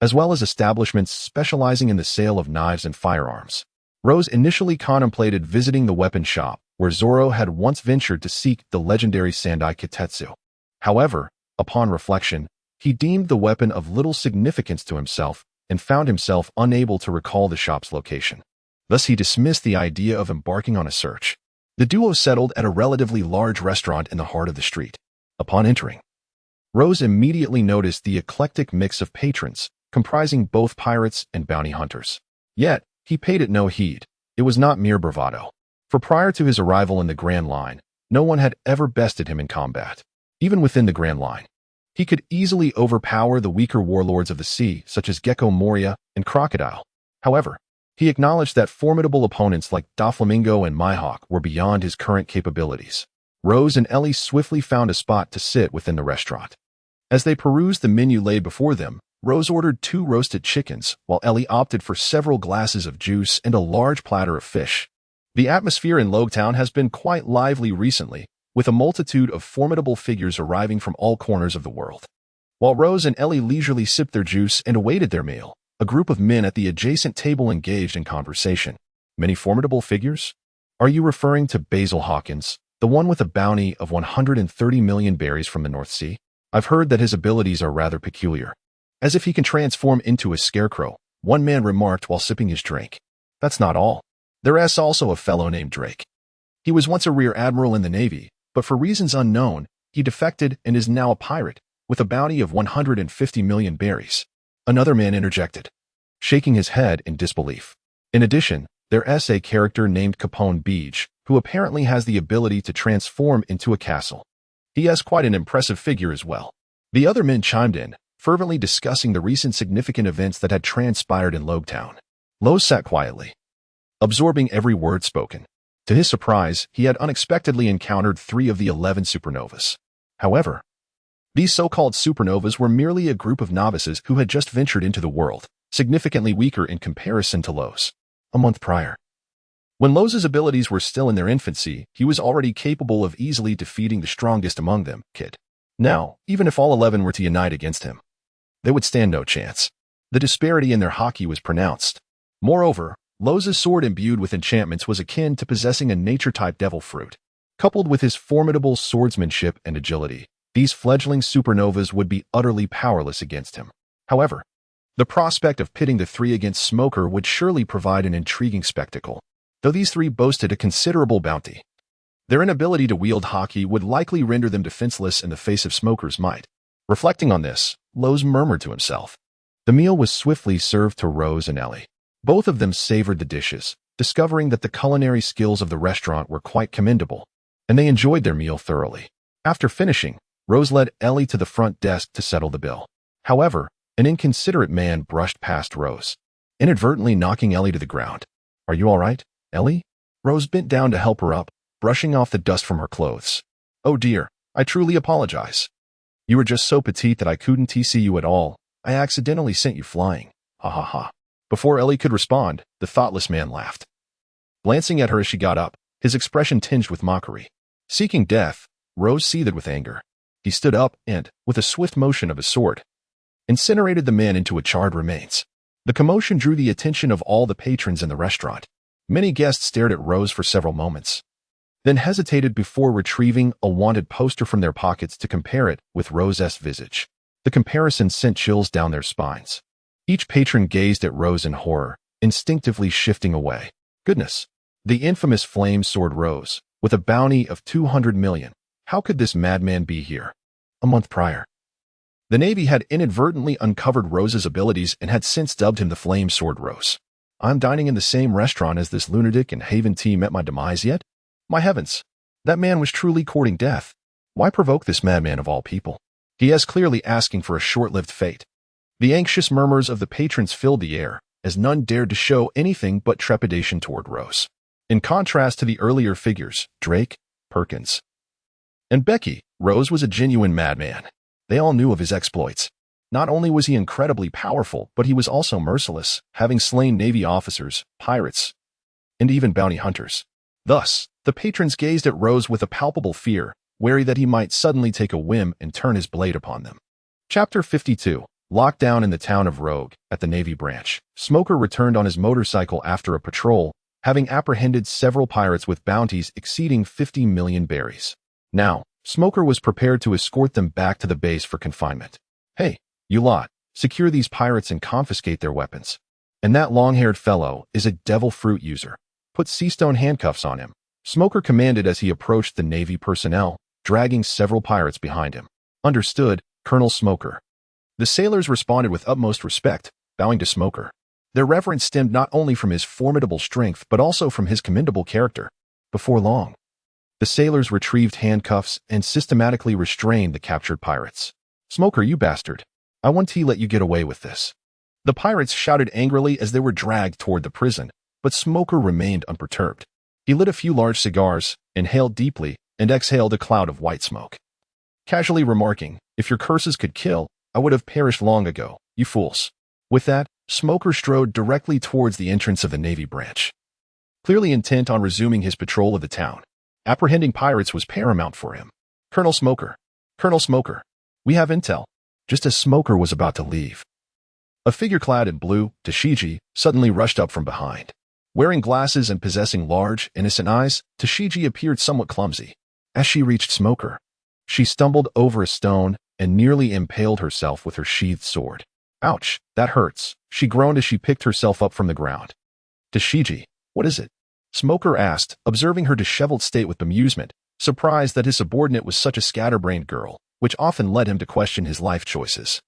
as well as establishments specializing in the sale of knives and firearms. Rose initially contemplated visiting the weapon shop, where Zoro had once ventured to seek the legendary Sandai Kitetsu. However, upon reflection, he deemed the weapon of little significance to himself and found himself unable to recall the shop's location. Thus he dismissed the idea of embarking on a search. The duo settled at a relatively large restaurant in the heart of the street. Upon entering, Rose immediately noticed the eclectic mix of patrons, comprising both pirates and bounty hunters. Yet, he paid it no heed. It was not mere bravado. For prior to his arrival in the Grand Line, no one had ever bested him in combat. Even within the Grand Line, he could easily overpower the weaker warlords of the sea, such as Gecko Moria and Crocodile. However, he acknowledged that formidable opponents like Doflamingo and Mihawk were beyond his current capabilities. Rose and Ellie swiftly found a spot to sit within the restaurant. As they perused the menu laid before them, Rose ordered 2 roasted chickens, while Ellie opted for several glasses of juice and a large platter of fish. The atmosphere in Logtown has been quite lively recently, with a multitude of formidable figures arriving from all corners of the world. While Rose and Ellie leisurely sipped their juice and awaited their meal, a group of men at the adjacent table engaged in conversation. Many formidable figures? Are you referring to Basil Hawkins, the one with a bounty of 130 million berries from the North Sea? I've heard that his abilities are rather peculiar. As if he can transform into a scarecrow, one man remarked while sipping his drink. That's not all. There's also a fellow named Drake. He was once a rear admiral in the Navy, but for reasons unknown, he defected and is now a pirate, with a bounty of 150 million berries. Another man interjected, shaking his head in disbelief. In addition, there's a character named Capone Beach, who apparently has the ability to transform into a castle. He has quite an impressive figure as well. The other men chimed in, fervently discussing the recent significant events that had transpired in Logtown. Lowe sat quietly, absorbing every word spoken. To his surprise, he had unexpectedly encountered 3 of the 11 supernovas. However, these so-called supernovas were merely a group of novices who had just ventured into the world, significantly weaker in comparison to Lowe's. A month prior, when Lowe's abilities were still in their infancy, he was already capable of easily defeating the strongest among them, Kid. Now, even if all 11 were to unite against him, they would stand no chance. The disparity in their haki was pronounced. Moreover, Lowe's sword imbued with enchantments was akin to possessing a nature-type devil fruit. Coupled with his formidable swordsmanship and agility, these fledgling supernovas would be utterly powerless against him. However, the prospect of pitting the 3 against Smoker would surely provide an intriguing spectacle. Though these 3 boasted a considerable bounty, their inability to wield haki would likely render them defenseless in the face of Smoker's might. Reflecting on this, Lowe's murmured to himself. The meal was swiftly served to Rose and Ellie. Both of them savored the dishes, discovering that the culinary skills of the restaurant were quite commendable, and they enjoyed their meal thoroughly. After finishing, Rose led Ellie to the front desk to settle the bill. However, an inconsiderate man brushed past Rose, inadvertently knocking Ellie to the ground. "Are you all right, Ellie?" Rose bent down to help her up, brushing off the dust from her clothes. "Oh dear, I truly apologize. You were just so petite that I couldn't see you at all. I accidentally sent you flying. Ha ha ha." Before Ellie could respond, the thoughtless man laughed. Glancing at her as she got up, his expression tinged with mockery. Seeking death, Rose seethed with anger. He stood up and, with a swift motion of his sword, incinerated the man into a charred remains. The commotion drew the attention of all the patrons in the restaurant. Many guests stared at Rose for several moments, then hesitated before retrieving a wanted poster from their pockets to compare it with Rose's visage. The comparison sent chills down their spines. Each patron gazed at Rose in horror, instinctively shifting away. Goodness! The infamous flame sword Rose, with a bounty of 200 million. How could this madman be here? A month prior, the Navy had inadvertently uncovered Rose's abilities and had since dubbed him the Flame Sword Rose. "I'm dining in the same restaurant as this lunatic and Haven Tea met my demise yet? My heavens! That man was truly courting death. Why provoke this madman of all people? He is clearly asking for a short-lived fate." The anxious murmurs of the patrons filled the air, as none dared to show anything but trepidation toward Rose. In contrast to the earlier figures, Drake, Perkins, and Becky, Rose was a genuine madman. They all knew of his exploits. Not only was he incredibly powerful, but he was also merciless, having slain Navy officers, pirates, and even bounty hunters. Thus, the patrons gazed at Rose with a palpable fear, wary that he might suddenly take a whim and turn his blade upon them. Chapter 52. Locked down in the town of Rogue, at the Navy branch, Smoker returned on his motorcycle after a patrol, having apprehended several pirates with bounties exceeding 50 million berries. Now, Smoker was prepared to escort them back to the base for confinement. "Hey, you lot, secure these pirates and confiscate their weapons. And that long-haired fellow is a devil fruit user. Put sea-stone handcuffs on him," Smoker commanded as he approached the Navy personnel, dragging several pirates behind him. "Understood, Colonel Smoker." The sailors responded with utmost respect, bowing to Smoker. Their reverence stemmed not only from his formidable strength but also from his commendable character. Before long, the sailors retrieved handcuffs and systematically restrained the captured pirates. "Smoker, you bastard! I won't let you get away with this." The pirates shouted angrily as they were dragged toward the prison, but Smoker remained unperturbed. He lit a few large cigars, inhaled deeply, and exhaled a cloud of white smoke, casually remarking, "If your curses could kill, I would have perished long ago, you fools." With that, Smoker strode directly towards the entrance of the Navy branch, clearly intent on resuming his patrol of the town. Apprehending pirates was paramount for him. Colonel Smoker, we have intel." Just as Smoker was about to leave, a figure clad in blue, Tashigi, suddenly rushed up from behind. Wearing glasses and possessing large, innocent eyes, Tashigi appeared somewhat clumsy. As she reached Smoker, she stumbled over a stone and nearly impaled herself with her sheathed sword. "Ouch, that hurts," she groaned as she picked herself up from the ground. "Tashigi, what is it?" Smoker asked, observing her disheveled state with bemusement, surprised that his subordinate was such a scatterbrained girl, which often led him to question his life choices.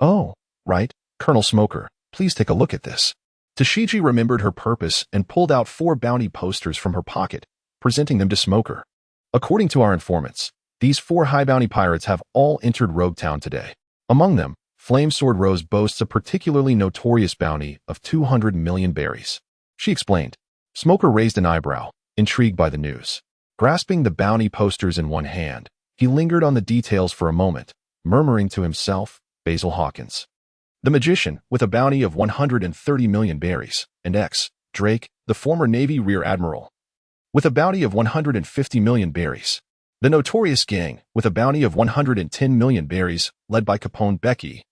"Oh, right, Colonel Smoker, please take a look at this." Tashigi remembered her purpose and pulled out 4 bounty posters from her pocket, presenting them to Smoker. "According to our informants, these 4 high bounty pirates have all entered Rogue Town today. Among them, Flame Sword Rose boasts a particularly notorious bounty of 200 million berries," she explained. Smoker raised an eyebrow, intrigued by the news. Grasping the bounty posters in one hand, he lingered on the details for a moment, murmuring to himself, Basil Hawkins, the magician, with a bounty of 130 million berries, and Drake, the former Navy Rear Admiral, with a bounty of 150 million berries. The notorious gang, with a bounty of 110 million berries, led by Capone Becky,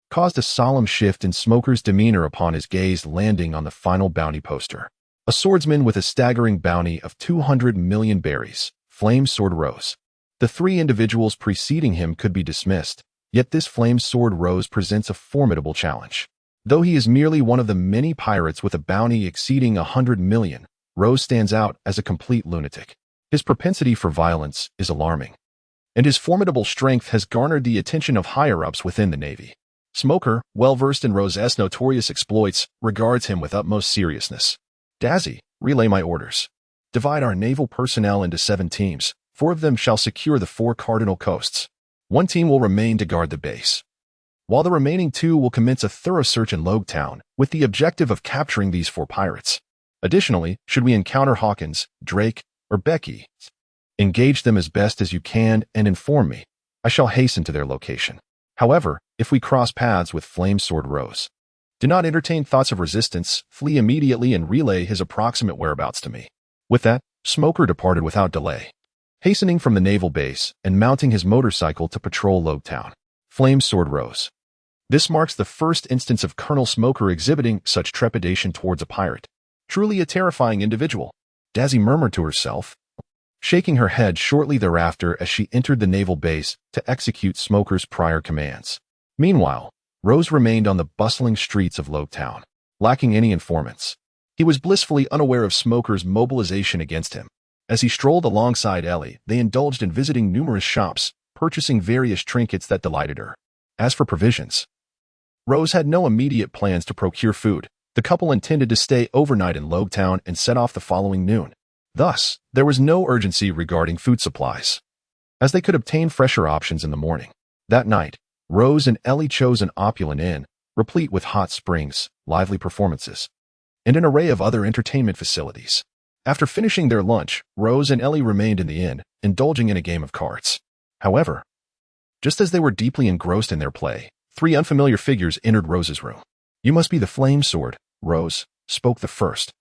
caused a solemn shift in Smoker's demeanor upon his gaze landing on the final bounty poster. A swordsman with a staggering bounty of 200 million berries, Flame Sword Rose. The three individuals preceding him could be dismissed, yet this Flame Sword Rose presents a formidable challenge. Though he is merely one of the many pirates with a bounty exceeding 100 million, Rose stands out as a complete lunatic. His propensity for violence is alarming, and his formidable strength has garnered the attention of higher-ups within the Navy. Smoker, well-versed in Rose's notorious exploits, regards him with utmost seriousness. Dazzy, relay my orders. Divide our naval personnel into 7 teams. 4 of them shall secure the 4 cardinal coasts. 1 team will remain to guard the base, while the remaining 2 will commence a thorough search in Logue Town with the objective of capturing these 4 pirates. Additionally, should we encounter Hawkins, Drake, or Becky, engage them as best as you can and inform me. I shall hasten to their location. However, if we cross paths with Flame Sword Rose, do not entertain thoughts of resistance, flee immediately and relay his approximate whereabouts to me. With that, Smoker departed without delay, hastening from the naval base and mounting his motorcycle to patrol Logue Town. Flame Sword Rose. This marks the first instance of Colonel Smoker exhibiting such trepidation towards a pirate. Truly a terrifying individual, Dazzy murmured to herself, shaking her head shortly thereafter as she entered the naval base to execute Smoker's prior commands. Meanwhile, Rose remained on the bustling streets of Logue Town, lacking any informants. He was blissfully unaware of Smoker's mobilization against him. As he strolled alongside Ellie, they indulged in visiting numerous shops, purchasing various trinkets that delighted her. As for provisions, Rose had no immediate plans to procure food. The couple intended to stay overnight in Logue Town and set off the following noon. Thus, there was no urgency regarding food supplies, as they could obtain fresher options in the morning. That night, Rose and Ellie chose an opulent inn, replete with hot springs, lively performances, and an array of other entertainment facilities. After finishing their lunch, Rose and Ellie remained in the inn, indulging in a game of cards. However, just as they were deeply engrossed in their play, 3 unfamiliar figures entered Rose's room. You must be the Flame Sword, Rose, spoke the first,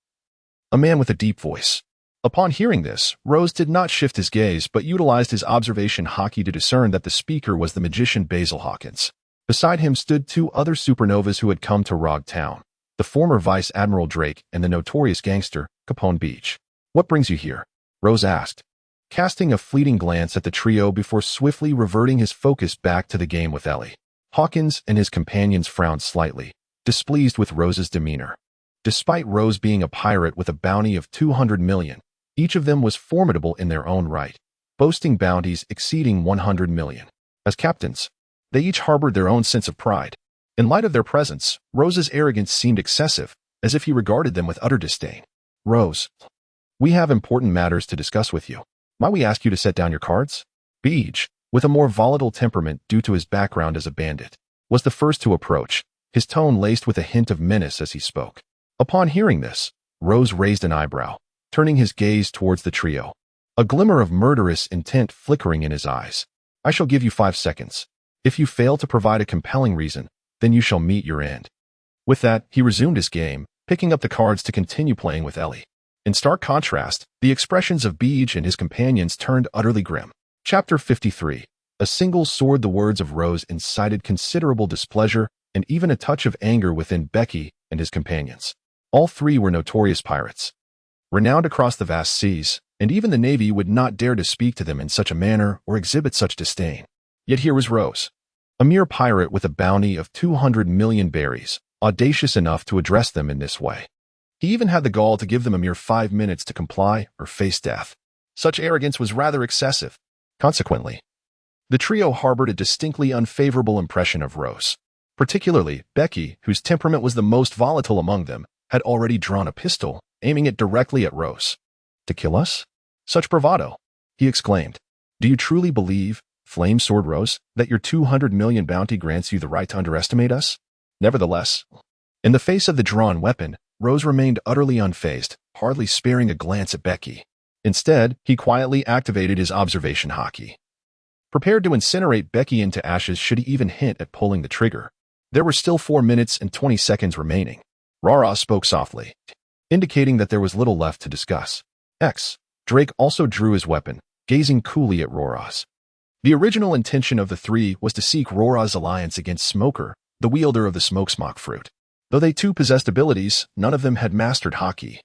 a man with a deep voice. Upon hearing this, Rose did not shift his gaze but utilized his observation hockey to discern that the speaker was the magician Basil Hawkins. Beside him stood 2 other supernovas who had come to Logue Town, the former Vice Admiral Drake and the notorious gangster, Capone Beach. What brings you here? Rose asked, casting a fleeting glance at the trio before swiftly reverting his focus back to the game with Ellie. Hawkins and his companions frowned slightly, displeased with Rose's demeanor. Despite Rose being a pirate with a bounty of 200 million, each of them was formidable in their own right, boasting bounties exceeding 100 million. As captains, they each harbored their own sense of pride. In light of their presence, Rose's arrogance seemed excessive, as if he regarded them with utter disdain. Rose, we have important matters to discuss with you. Might we ask you to set down your cards? Beach, with a more volatile temperament due to his background as a bandit, was the first to approach, his tone laced with a hint of menace as he spoke. Upon hearing this, Rose raised an eyebrow, turning his gaze towards the trio, a glimmer of murderous intent flickering in his eyes. I shall give you 5 seconds. If you fail to provide a compelling reason, then you shall meet your end. With that, he resumed his game, picking up the cards to continue playing with Ellie. In stark contrast, the expressions of Beach and his companions turned utterly grim. Chapter 53. A single sword. The words of Rose incited considerable displeasure and even a touch of anger within Becky and his companions. All 3 were notorious pirates, renowned across the vast seas, and even the Navy would not dare to speak to them in such a manner or exhibit such disdain. Yet here was Rose, a mere pirate with a bounty of 200 million berries, audacious enough to address them in this way. He even had the gall to give them a mere 5 minutes to comply or face death. Such arrogance was rather excessive. Consequently, the trio harbored a distinctly unfavorable impression of Rose. Particularly, Becky, whose temperament was the most volatile among them, had already drawn a pistol, aiming it directly at Rose. To kill us? Such bravado, he exclaimed. Do you truly believe, Flame Sword Rose, that your 200 million bounty grants you the right to underestimate us? Nevertheless, in the face of the drawn weapon, Rose remained utterly unfazed, hardly sparing a glance at Becky. Instead, he quietly activated his observation haki, prepared to incinerate Becky into ashes should he even hint at pulling the trigger. There were still 4 minutes and 20 seconds remaining. Rara spoke softly, indicating that there was little left to discuss. Drake also drew his weapon, gazing coolly at Roraz. The original intention of the three was to seek Roraz's alliance against Smoker, the wielder of the Smokesmock fruit. Though they too possessed abilities, none of them had mastered haki,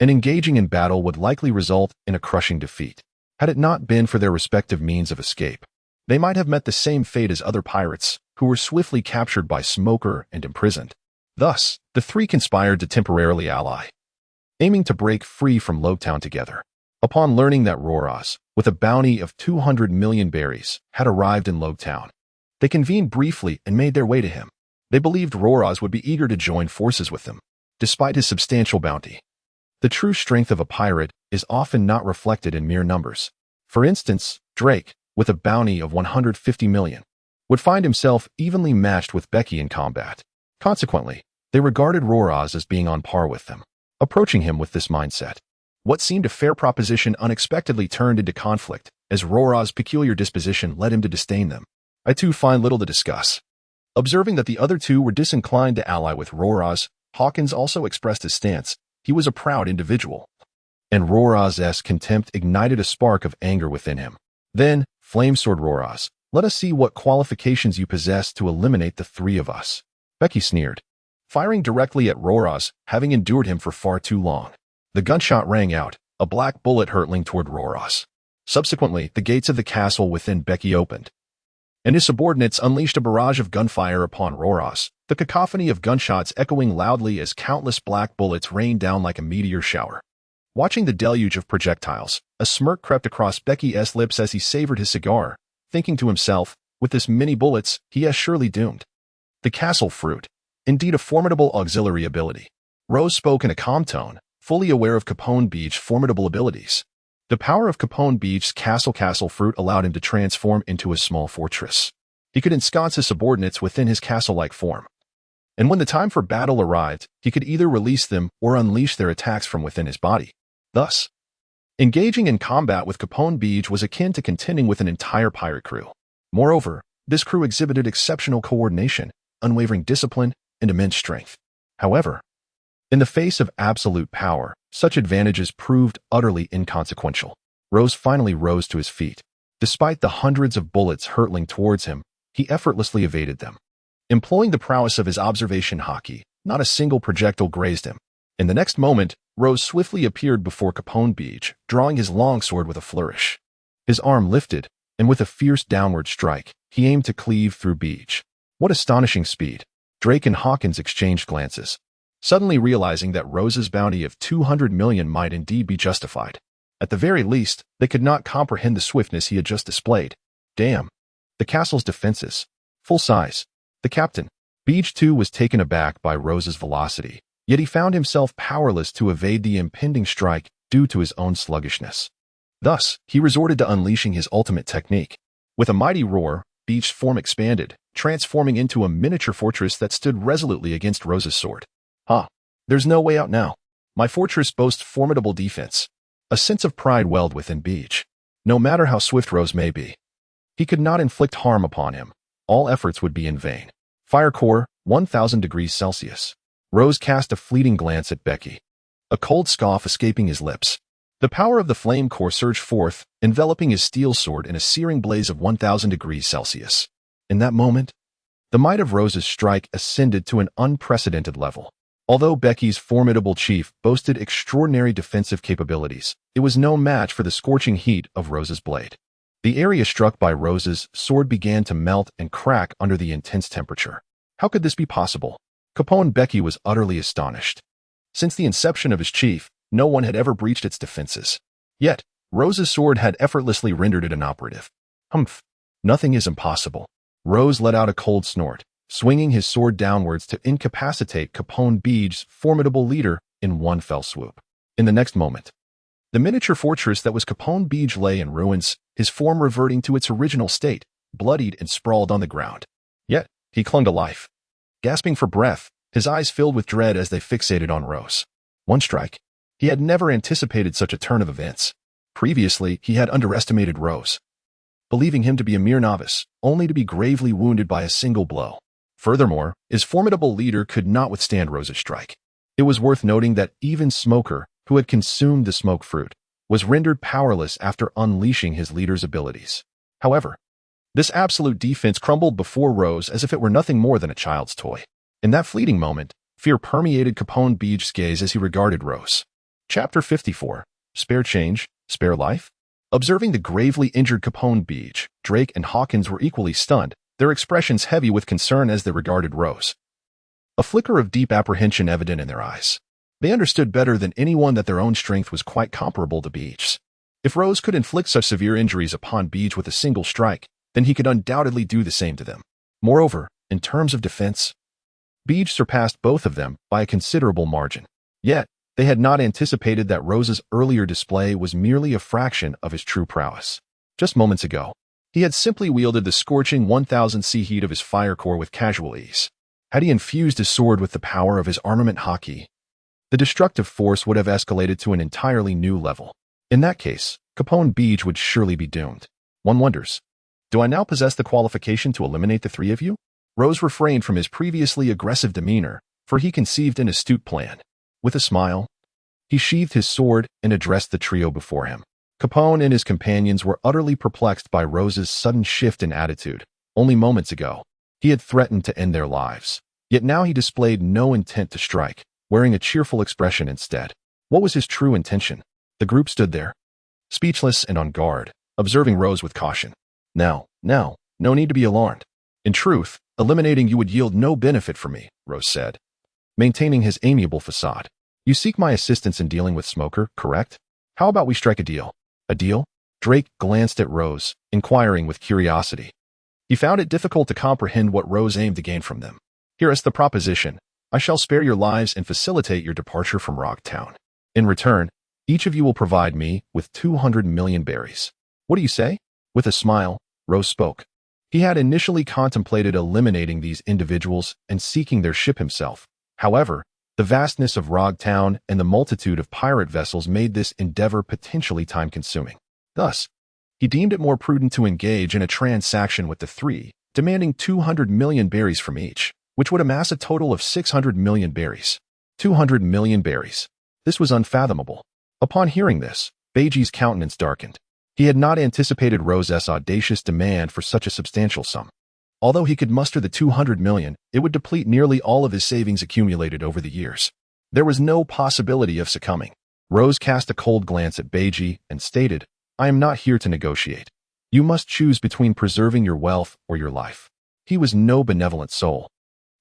and engaging in battle would likely result in a crushing defeat. Had it not been for their respective means of escape, they might have met the same fate as other pirates, who were swiftly captured by Smoker and imprisoned. Thus, the three conspired to temporarily ally, aiming to break free from Logetown together. Upon learning that Roraz, with a bounty of 200 million berries, had arrived in Logetown, they convened briefly and made their way to him. They believed Roraz would be eager to join forces with them, despite his substantial bounty. The true strength of a pirate is often not reflected in mere numbers. For instance, Drake, with a bounty of 150 million, would find himself evenly matched with Becky in combat. Consequently, they regarded Roraz as being on par with them. Approaching him with this mindset, what seemed a fair proposition unexpectedly turned into conflict, as Roraz's peculiar disposition led him to disdain them. I too find little to discuss. Observing that the other two were disinclined to ally with Roraz, Hawkins also expressed his stance. He was a proud individual, and Roraz's contempt ignited a spark of anger within him. Then, Flamesword Roraz, let us see what qualifications you possess to eliminate the three of us. Becky sneered, firing directly at Roraz, having endured him for far too long. The gunshot rang out, a black bullet hurtling toward Roraz. Subsequently, the gates of the castle within Becky opened, and his subordinates unleashed a barrage of gunfire upon Roraz, the cacophony of gunshots echoing loudly as countless black bullets rained down like a meteor shower. Watching the deluge of projectiles, a smirk crept across Becky's lips as he savored his cigar, thinking to himself, with this many bullets, he is surely doomed. The castle fruit, indeed a formidable auxiliary ability. Rose spoke in a calm tone, fully aware of Capone Beach's formidable abilities. The power of Capone Beach's castle fruit allowed him to transform into a small fortress. He could ensconce his subordinates within his castle-like form, and when the time for battle arrived, he could either release them or unleash their attacks from within his body. Thus, engaging in combat with Capone Beach was akin to contending with an entire pirate crew. Moreover, this crew exhibited exceptional coordination, unwavering discipline, and immense strength. However, in the face of absolute power, such advantages proved utterly inconsequential. Rose finally rose to his feet. Despite the hundreds of bullets hurtling towards him, he effortlessly evaded them. Employing the prowess of his observation haki, not a single projectile grazed him. In the next moment, Rose swiftly appeared before Capone Beach, drawing his longsword with a flourish. His arm lifted, and with a fierce downward strike, he aimed to cleave through Beach. What astonishing speed! Drake and Hawkins exchanged glances, suddenly realizing that Rose's bounty of 200 million might indeed be justified. At the very least, they could not comprehend the swiftness he had just displayed. Damn! The castle's defenses. Full size. The captain. Beach too was taken aback by Rose's velocity, yet he found himself powerless to evade the impending strike due to his own sluggishness. Thus, he resorted to unleashing his ultimate technique. With a mighty roar, Beach's form expanded, transforming into a miniature fortress that stood resolutely against Rose's sword. There's no way out now. My fortress boasts formidable defense. A sense of pride welled within Beach. No matter how swift Rose may be, he could not inflict harm upon him. All efforts would be in vain. Fire core, 1000 degrees Celsius. Rose cast a fleeting glance at Becky, a cold scoff escaping his lips. The power of the flame core surged forth, enveloping his steel sword in a searing blaze of 1000 degrees Celsius. In that moment, the might of Rose's strike ascended to an unprecedented level. Although Becky's formidable chief boasted extraordinary defensive capabilities, it was no match for the scorching heat of Rose's blade. The area struck by Rose's sword began to melt and crack under the intense temperature. How could this be possible? Capone Becky was utterly astonished. Since the inception of his chief, no one had ever breached its defenses. Yet, Rose's sword had effortlessly rendered it inoperative. Humph! Nothing is impossible. Rose let out a cold snort, swinging his sword downwards to incapacitate Capone Beach's formidable leader in one fell swoop. In the next moment, the miniature fortress that was Capone Beach lay in ruins, his form reverting to its original state, bloodied and sprawled on the ground. Yet, he clung to life. Gasping for breath, his eyes filled with dread as they fixated on Rose. One strike, He had never anticipated such a turn of events. Previously, he had underestimated Rose, believing him to be a mere novice, only to be gravely wounded by a single blow. Furthermore, his formidable leader could not withstand Rose's strike. It was worth noting that even Smoker, who had consumed the smoke fruit, was rendered powerless after unleashing his leader's abilities. However, this absolute defense crumbled before Rose as if it were nothing more than a child's toy. In that fleeting moment, fear permeated Capone Beach's gaze as he regarded Rose. Chapter 54. Spare change, spare life? Observing the gravely injured Capone Beach, Drake and Hawkins were equally stunned, their expressions heavy with concern as they regarded Rose. A flicker of deep apprehension evident in their eyes. They understood better than anyone that their own strength was quite comparable to Beach's. If Rose could inflict such severe injuries upon Beach with a single strike, then he could undoubtedly do the same to them. Moreover, in terms of defense, Beach surpassed both of them by a considerable margin. Yet, they had not anticipated that Rose's earlier display was merely a fraction of his true prowess. Just moments ago, he had simply wielded the scorching 1000 C heat of his fire core with casual ease. Had he infused his sword with the power of his armament haki, the destructive force would have escalated to an entirely new level. In that case, Capone Beach would surely be doomed. One wonders, do I now possess the qualification to eliminate the three of you? Rose refrained from his previously aggressive demeanor, for he conceived an astute plan. With a smile, he sheathed his sword and addressed the trio before him. Capone and his companions were utterly perplexed by Rose's sudden shift in attitude. Only moments ago, he had threatened to end their lives. Yet now he displayed no intent to strike, wearing a cheerful expression instead. What was his true intention? The group stood there, speechless and on guard, observing Rose with caution. No need to be alarmed. In truth, eliminating you would yield no benefit for me, Rose said, maintaining his amiable facade. You seek my assistance in dealing with Smoker, correct? How about we strike a deal? A deal? Drake glanced at Rose, inquiring with curiosity. He found it difficult to comprehend what Rose aimed to gain from them. Here is the proposition. I shall spare your lives and facilitate your departure from Rock Town. In return, each of you will provide me with 200 million berries. What do you say? With a smile, Rose spoke. He had initially contemplated eliminating these individuals and seeking their ship himself. However, the vastness of Rock Town and the multitude of pirate vessels made this endeavor potentially time-consuming. Thus, he deemed it more prudent to engage in a transaction with the three, demanding 200 million berries from each, which would amass a total of 600 million berries. 200 million berries. This was unfathomable. Upon hearing this, Beiji's countenance darkened. He had not anticipated Rose's audacious demand for such a substantial sum. Although he could muster the 200 million, it would deplete nearly all of his savings accumulated over the years. There was no possibility of succumbing. Rose cast a cold glance at Beiji and stated, I am not here to negotiate. You must choose between preserving your wealth or your life. He was no benevolent soul.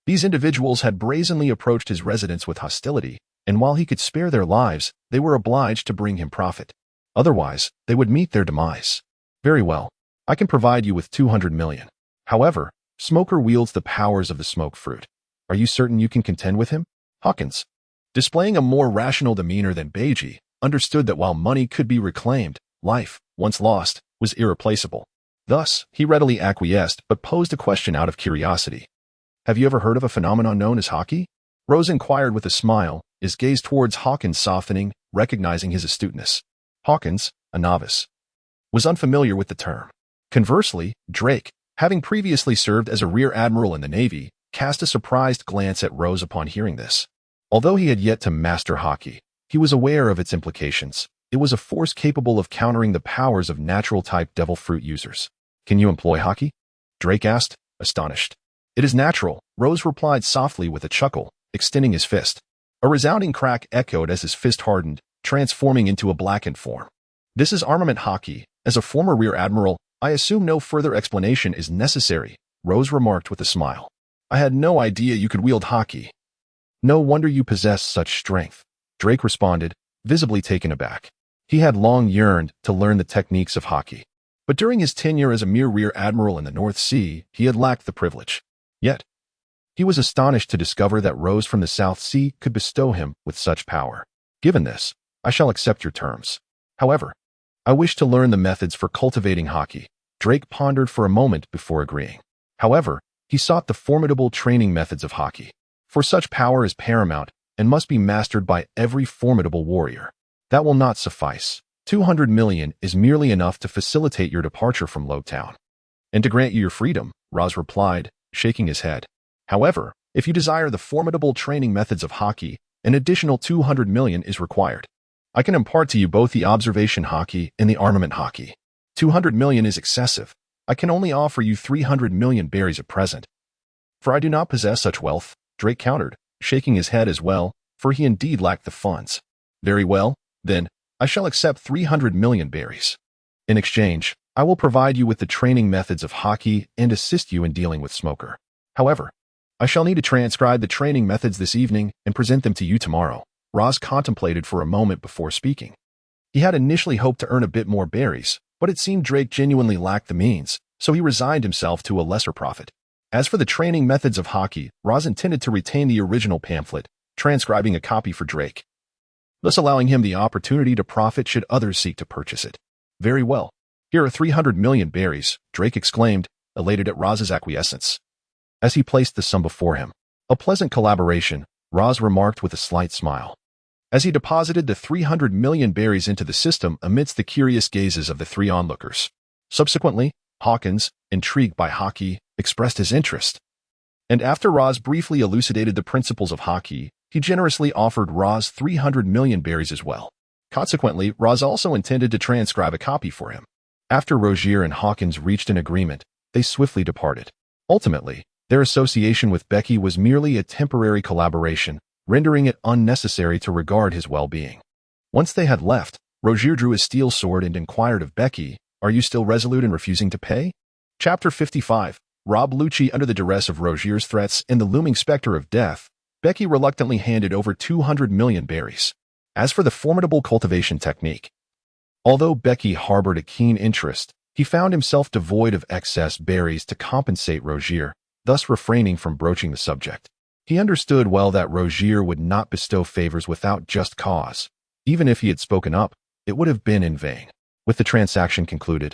These individuals had brazenly approached his residence with hostility, and while he could spare their lives, they were obliged to bring him profit. Otherwise, they would meet their demise. Very well, I can provide you with 200 million. However, Smoker wields the powers of the smoke fruit. Are you certain you can contend with him? Hawkins, displaying a more rational demeanor than Beiji, understood that while money could be reclaimed, life, once lost, was irreplaceable. Thus, he readily acquiesced but posed a question out of curiosity. Have you ever heard of a phenomenon known as haki? Rose inquired with a smile, his gaze towards Hawkins softening, recognizing his astuteness. Hawkins, a novice, was unfamiliar with the term. Conversely, Drake, having previously served as a rear admiral in the Navy, cast a surprised glance at Rose upon hearing this. Although he had yet to master haki, he was aware of its implications. It was a force capable of countering the powers of natural-type devil fruit users. Can you employ haki? Drake asked, astonished. It is natural, Rose replied softly with a chuckle, extending his fist. A resounding crack echoed as his fist hardened, transforming into a blackened form. This is armament haki. As a former rear admiral, I assume no further explanation is necessary, Rose remarked with a smile. I had no idea you could wield haki. No wonder you possess such strength, Drake responded, visibly taken aback. He had long yearned to learn the techniques of haki. But during his tenure as a mere rear admiral in the North Sea, he had lacked the privilege. Yet, he was astonished to discover that Rose from the South Sea could bestow him with such power. Given this, I shall accept your terms. However, I wish to learn the methods for cultivating haki. Drake pondered for a moment before agreeing. However, he sought the formidable training methods of haki. For such power is paramount, and must be mastered by every formidable warrior. That will not suffice. 200 million is merely enough to facilitate your departure from Logtown. And to grant you your freedom, Roz replied, shaking his head. However, if you desire the formidable training methods of Haki, an additional 200 million is required. I can impart to you both the observation Haki and the armament Haki. 200 million is excessive. I can only offer you 300 million berries at present. For I do not possess such wealth, Drake countered, shaking his head as well, for he indeed lacked the funds. Very well, then, I shall accept 300 million berries. In exchange, I will provide you with the training methods of Haki and assist you in dealing with Smoker. However, I shall need to transcribe the training methods this evening and present them to you tomorrow. Roz contemplated for a moment before speaking. He had initially hoped to earn a bit more berries, but it seemed Drake genuinely lacked the means, so he resigned himself to a lesser profit. As for the training methods of Haki, Roz intended to retain the original pamphlet, transcribing a copy for Drake, thus allowing him the opportunity to profit should others seek to purchase it. Very well. Here are 300 million berries, Drake exclaimed, elated at Roz's acquiescence. As he placed the sum before him, a pleasant collaboration, Roz remarked with a slight smile. As he deposited the 300 million berries into the system amidst the curious gazes of the three onlookers. Subsequently, Hawkins, intrigued by Haki, expressed his interest. And after Roz briefly elucidated the principles of Haki, he generously offered Roz 300 million berries as well. Consequently, Roz also intended to transcribe a copy for him. After Rozé and Hawkins reached an agreement, they swiftly departed. Ultimately, their association with Becky was merely a temporary collaboration, rendering it unnecessary to regard his well-being. Once they had left, Rozé drew his steel sword and inquired of Becky, "Are you still resolute in refusing to pay?" Chapter 55. Rob Lucci. Under the duress of Rozé's threats and the looming specter of death, Becky reluctantly handed over 200 million berries. As for the formidable cultivation technique, although Becky harbored a keen interest, he found himself devoid of excess berries to compensate Rozé, thus refraining from broaching the subject. He understood well that Rozé would not bestow favors without just cause. Even if he had spoken up, it would have been in vain. With the transaction concluded,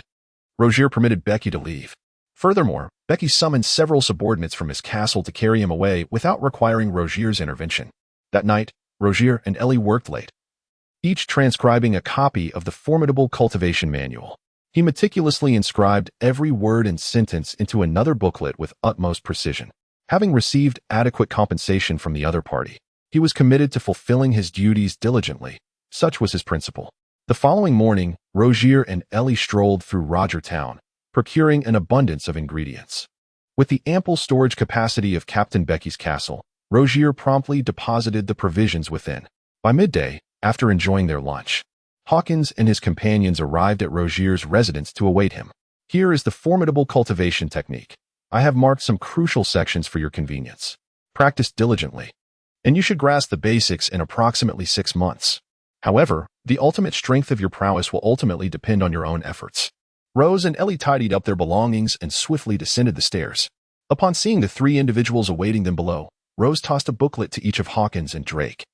Rozé permitted Becky to leave. Furthermore, Becky summoned several subordinates from his castle to carry him away without requiring Rozé's intervention. That night, Rozé and Ellie worked late, each transcribing a copy of the formidable cultivation manual. He meticulously inscribed every word and sentence into another booklet with utmost precision. Having received adequate compensation from the other party, he was committed to fulfilling his duties diligently. Such was his principle. The following morning, Rozé and Ellie strolled through Roger Town, procuring an abundance of ingredients. With the ample storage capacity of Captain Becky's castle, Rozé promptly deposited the provisions within. By midday, after enjoying their lunch, Hawkins and his companions arrived at Rozé's residence to await him. Here is the formidable cultivation technique. I have marked some crucial sections for your convenience. Practice diligently, and you should grasp the basics in approximately 6 months. However, the ultimate strength of your prowess will ultimately depend on your own efforts. Rose and Ellie tidied up their belongings and swiftly descended the stairs. Upon seeing the three individuals awaiting them below, Rose tossed a booklet to each of Hawkins and Drake.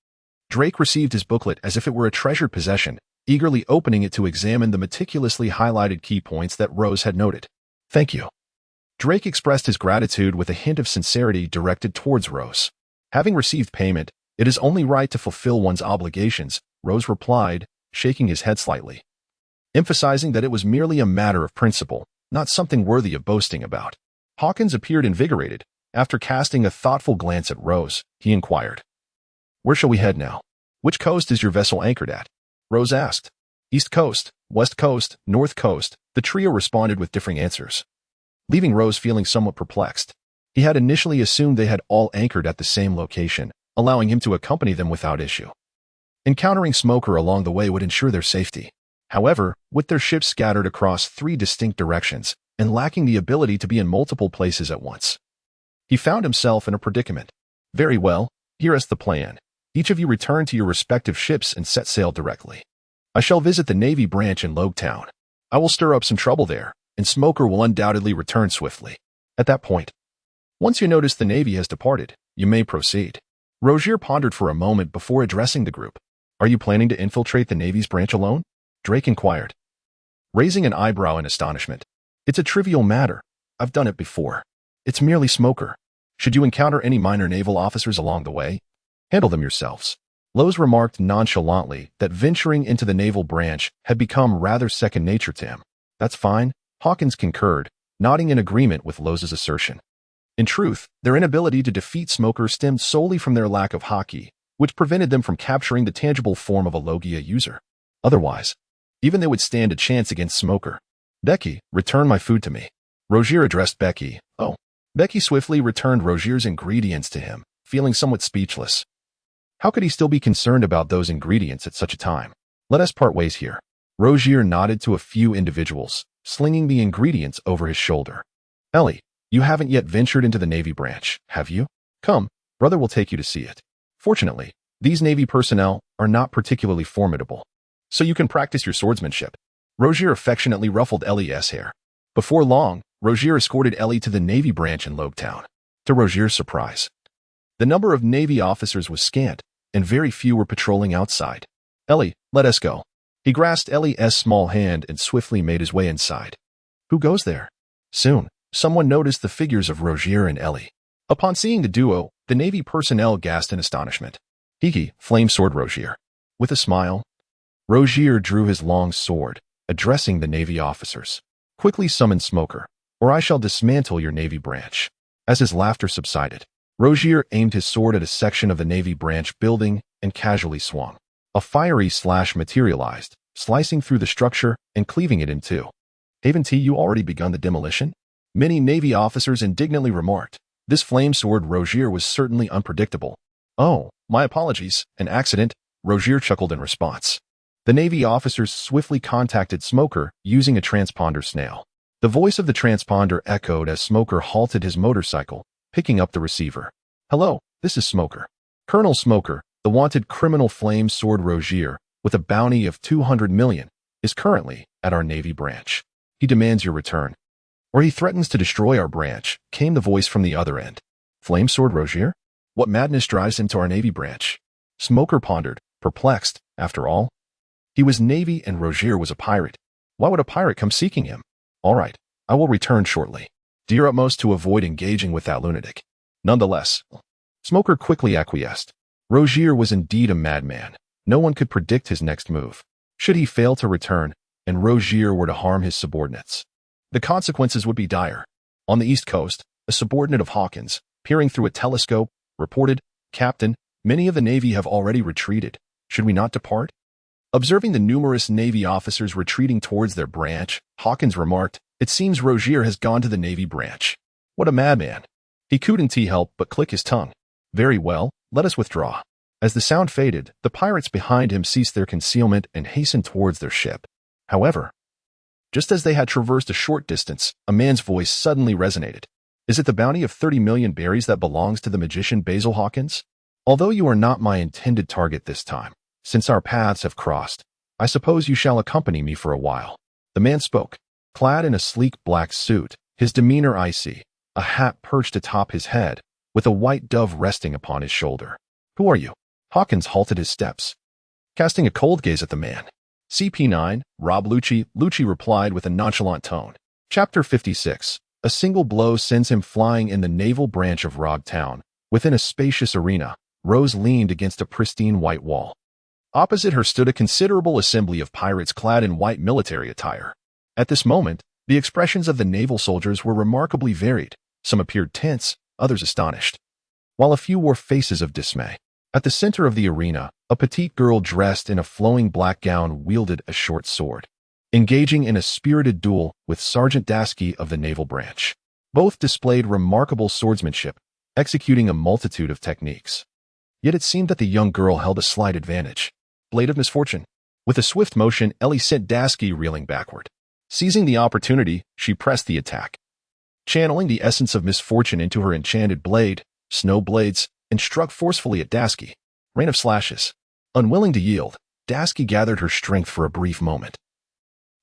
Drake received his booklet as if it were a treasured possession, eagerly opening it to examine the meticulously highlighted key points that Rose had noted. "Thank you." Drake expressed his gratitude with a hint of sincerity directed towards Rose. "Having received payment, it is only right to fulfill one's obligations," Rose replied, shaking his head slightly, emphasizing that it was merely a matter of principle, not something worthy of boasting about. Hawkins appeared invigorated. After casting a thoughtful glance at Rose, he inquired, "Where shall we head now? Which coast is your vessel anchored at?" Rose asked. "East Coast, West Coast, North Coast," the trio responded with differing answers, leaving Rose feeling somewhat perplexed. He had initially assumed they had all anchored at the same location, allowing him to accompany them without issue. Encountering Smoker along the way would ensure their safety. However, with their ships scattered across 3 distinct directions and lacking the ability to be in multiple places at once, he found himself in a predicament. "Very well, here is the plan. Each of you return to your respective ships and set sail directly. I shall visit the Navy branch in Logtown. I will stir up some trouble there, and Smoker will undoubtedly return swiftly. At that point, once you notice the Navy has departed, you may proceed." Rozé pondered for a moment before addressing the group. "Are you planning to infiltrate the Navy's branch alone?" Drake inquired, raising an eyebrow in astonishment. "It's a trivial matter. I've done it before. It's merely Smoker. Should you encounter any minor naval officers along the way, Handle them yourselves. Lowe's remarked nonchalantly that venturing into the naval branch had become rather second nature to him. That's fine, Hawkins concurred, nodding in agreement with Lowe's assertion. In truth, their inability to defeat Smoker stemmed solely from their lack of haki, which prevented them from capturing the tangible form of a Logia user. Otherwise, even they would stand a chance against Smoker. Becky, return my food to me. Rozier addressed Becky. Oh. Becky swiftly returned Rozier's ingredients to him, feeling somewhat speechless. How could he still be concerned about those ingredients at such a time? Let us part ways here. Rozier nodded to a few individuals, slinging the ingredients over his shoulder. Ellie, you haven't yet ventured into the Navy branch, have you? Come, brother will take you to see it. Fortunately, these Navy personnel are not particularly formidable, so you can practice your swordsmanship. Rozier affectionately ruffled Ellie's hair. Before long, Rozier escorted Ellie to the Navy branch in Lobetown. To Rozier's surprise, the number of Navy officers was scant, and very few were patrolling outside. Ellie, let us go. He grasped Ellie's small hand and swiftly made his way inside. Who goes there? Soon, someone noticed the figures of Rozier and Ellie. Upon seeing the duo, the Navy personnel gasped in astonishment. Hiki, flame sword Rozier. With a smile, Rozier drew his long sword, addressing the Navy officers. Quickly summon Smoker, or I shall dismantle your Navy branch. As his laughter subsided, Rozier aimed his sword at a section of the Navy branch building and casually swung. A fiery slash materialized, slicing through the structure and cleaving it in two. Haven't you already begun the demolition? Many Navy officers indignantly remarked. This flame sword Rozier was certainly unpredictable. Oh, my apologies, an accident, Rozier chuckled in response. The Navy officers swiftly contacted Smoker using a transponder snail. The voice of the transponder echoed as Smoker halted his motorcycle, picking up the receiver. Hello, this is Smoker. Colonel Smoker, the wanted criminal flame sword Rozier, with a bounty of 200 million, is currently at our Navy branch. He demands your return, or he threatens to destroy our branch, came the voice from the other end. Flame sword Rozier? What madness drives him to our Navy branch? Smoker pondered, perplexed, after all. He was Navy and Rozier was a pirate. Why would a pirate come seeking him? All right, I will return shortly. Do your utmost to avoid engaging with that lunatic. Nonetheless, Smoker quickly acquiesced. Rozier was indeed a madman. No one could predict his next move. Should he fail to return, and Rozier were to harm his subordinates, the consequences would be dire. On the East Coast, a subordinate of Hawkins, peering through a telescope, reported, Captain, many of the Navy have already retreated. Should we not depart? Observing the numerous Navy officers retreating towards their branch, Hawkins remarked, it seems Rozier has gone to the Navy branch. What a madman. He couldn't help but click his tongue. Very well, let us withdraw. As the sound faded, the pirates behind him ceased their concealment and hastened towards their ship. However, just as they had traversed a short distance, a man's voice suddenly resonated. Is it the bounty of 30 million berries that belongs to the magician Basil Hawkins? Although you are not my intended target this time, since our paths have crossed, I suppose you shall accompany me for a while. The man spoke, clad in a sleek black suit, his demeanor icy, a hat perched atop his head, with a white dove resting upon his shoulder. Who are you? Hawkins halted his steps, casting a cold gaze at the man. CP9, Rob Lucci replied with a nonchalant tone. Chapter 56. A single blow sends him flying in the naval branch of Rog Town. Within a spacious arena, Rose leaned against a pristine white wall. Opposite her stood a considerable assembly of pirates clad in white military attire. At this moment, the expressions of the naval soldiers were remarkably varied. Some appeared tense, others astonished, while a few wore faces of dismay. At the center of the arena, a petite girl dressed in a flowing black gown wielded a short sword, engaging in a spirited duel with Sergeant Dasky of the naval branch. Both displayed remarkable swordsmanship, executing a multitude of techniques. Yet it seemed that the young girl held a slight advantage. Blade of misfortune. With a swift motion, Ellie sent Dasky reeling backward. Seizing the opportunity, she pressed the attack, channeling the essence of misfortune into her enchanted blade, snow blades, and struck forcefully at Dasky. Rain of slashes. Unwilling to yield, Dasky gathered her strength for a brief moment,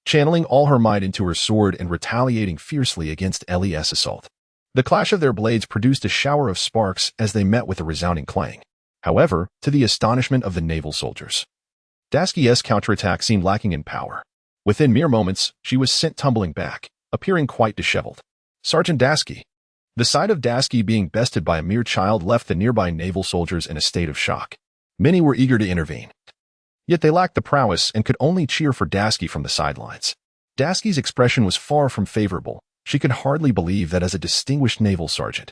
channeling all her might into her sword and retaliating fiercely against Ellie's assault. The clash of their blades produced a shower of sparks as they met with a resounding clang. However, to the astonishment of the naval soldiers, Dasky's counterattack seemed lacking in power. Within mere moments, she was sent tumbling back, appearing quite disheveled. Sergeant Dasky. The sight of Dasky being bested by a mere child left the nearby naval soldiers in a state of shock. Many were eager to intervene. Yet they lacked the prowess and could only cheer for Dasky from the sidelines. Dasky's expression was far from favorable. She could hardly believe that as a distinguished naval sergeant,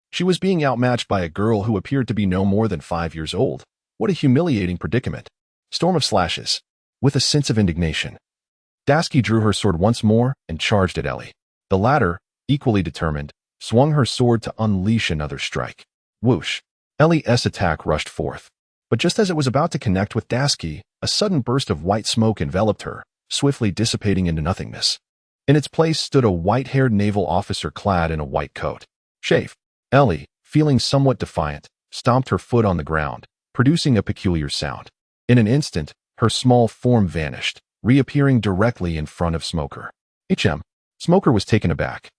she was being outmatched by a girl who appeared to be no more than 5 years old. What a humiliating predicament. Storm of slashes. With a sense of indignation, Dasky drew her sword once more and charged at Ellie. The latter, equally determined, swung her sword to unleash another strike. Whoosh! Ellie's attack rushed forth. But just as it was about to connect with Dasky, a sudden burst of white smoke enveloped her, swiftly dissipating into nothingness. In its place stood a white-haired naval officer clad in a white coat. Chafe! Ellie, feeling somewhat defiant, stomped her foot on the ground, producing a peculiar sound. In an instant, her small form vanished, reappearing directly in front of Smoker. Smoker was taken aback.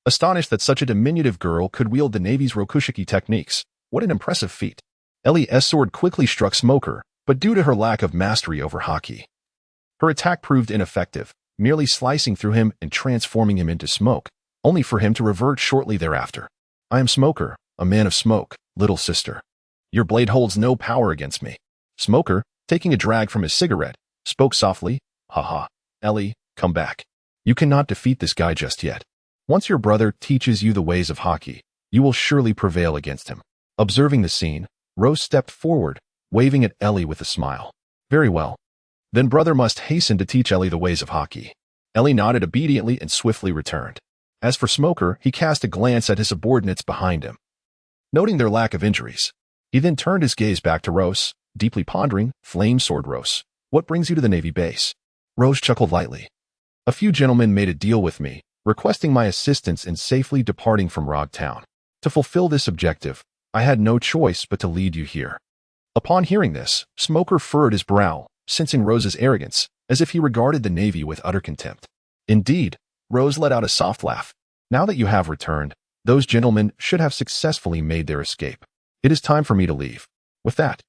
Astonished that such a diminutive girl could wield the Navy's Rokushiki techniques. What an impressive feat. Ellie's sword quickly struck Smoker, but due to her lack of mastery over haki, her attack proved ineffective, merely slicing through him and transforming him into smoke, only for him to revert shortly thereafter. I am Smoker, a man of smoke, little sister. Your blade holds no power against me. Smoker, taking a drag from his cigarette, spoke softly. Haha, Ellie, come back. You cannot defeat this guy just yet. Once your brother teaches you the ways of haki, you will surely prevail against him. Observing the scene, Rose stepped forward, waving at Ellie with a smile. Very well. Then brother must hasten to teach Ellie the ways of haki. Ellie nodded obediently and swiftly returned. As for Smoker, he cast a glance at his subordinates behind him, noting their lack of injuries. He then turned his gaze back to Rose, deeply pondering. Flame sword, Rose. What brings you to the Navy base? Rose chuckled lightly. A few gentlemen made a deal with me, requesting my assistance in safely departing from Rog Town. To fulfill this objective, I had no choice but to lead you here. Upon hearing this, Smoker furrowed his brow, sensing Rose's arrogance, as if he regarded the Navy with utter contempt. Indeed, Rose let out a soft laugh. Now that you have returned, those gentlemen should have successfully made their escape. It is time for me to leave. With that,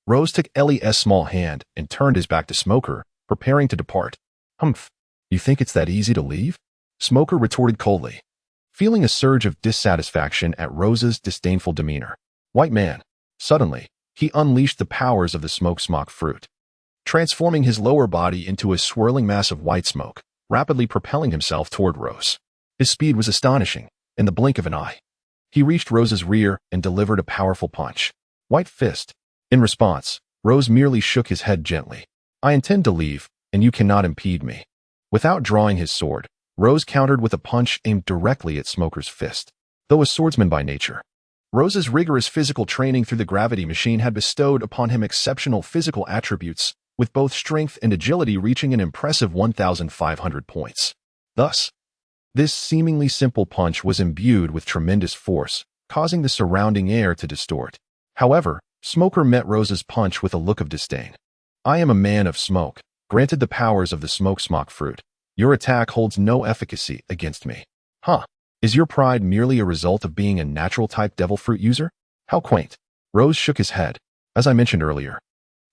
Rose took Ellie's small hand and turned his back to Smoker, preparing to depart. Humph, you think it's that easy to leave? Smoker retorted coldly, feeling a surge of dissatisfaction at Rose's disdainful demeanor. White man. Suddenly, he unleashed the powers of the smoke smock fruit, transforming his lower body into a swirling mass of white smoke, rapidly propelling himself toward Rose. His speed was astonishing. In the blink of an eye, he reached Rose's rear and delivered a powerful punch. White fist. In response, Rose merely shook his head gently. I intend to leave, and you cannot impede me. Without drawing his sword, Rose countered with a punch aimed directly at Smoker's fist. Though a swordsman by nature, Rose's rigorous physical training through the gravity machine had bestowed upon him exceptional physical attributes, with both strength and agility reaching an impressive 1,500 points. Thus, this seemingly simple punch was imbued with tremendous force, causing the surrounding air to distort. However, Smoker met Rose's punch with a look of disdain. I am a man of smoke, granted the powers of the smoke smock fruit. Your attack holds no efficacy against me. Huh? Is your pride merely a result of being a natural-type devil fruit user? How quaint. Rose shook his head. As I mentioned earlier,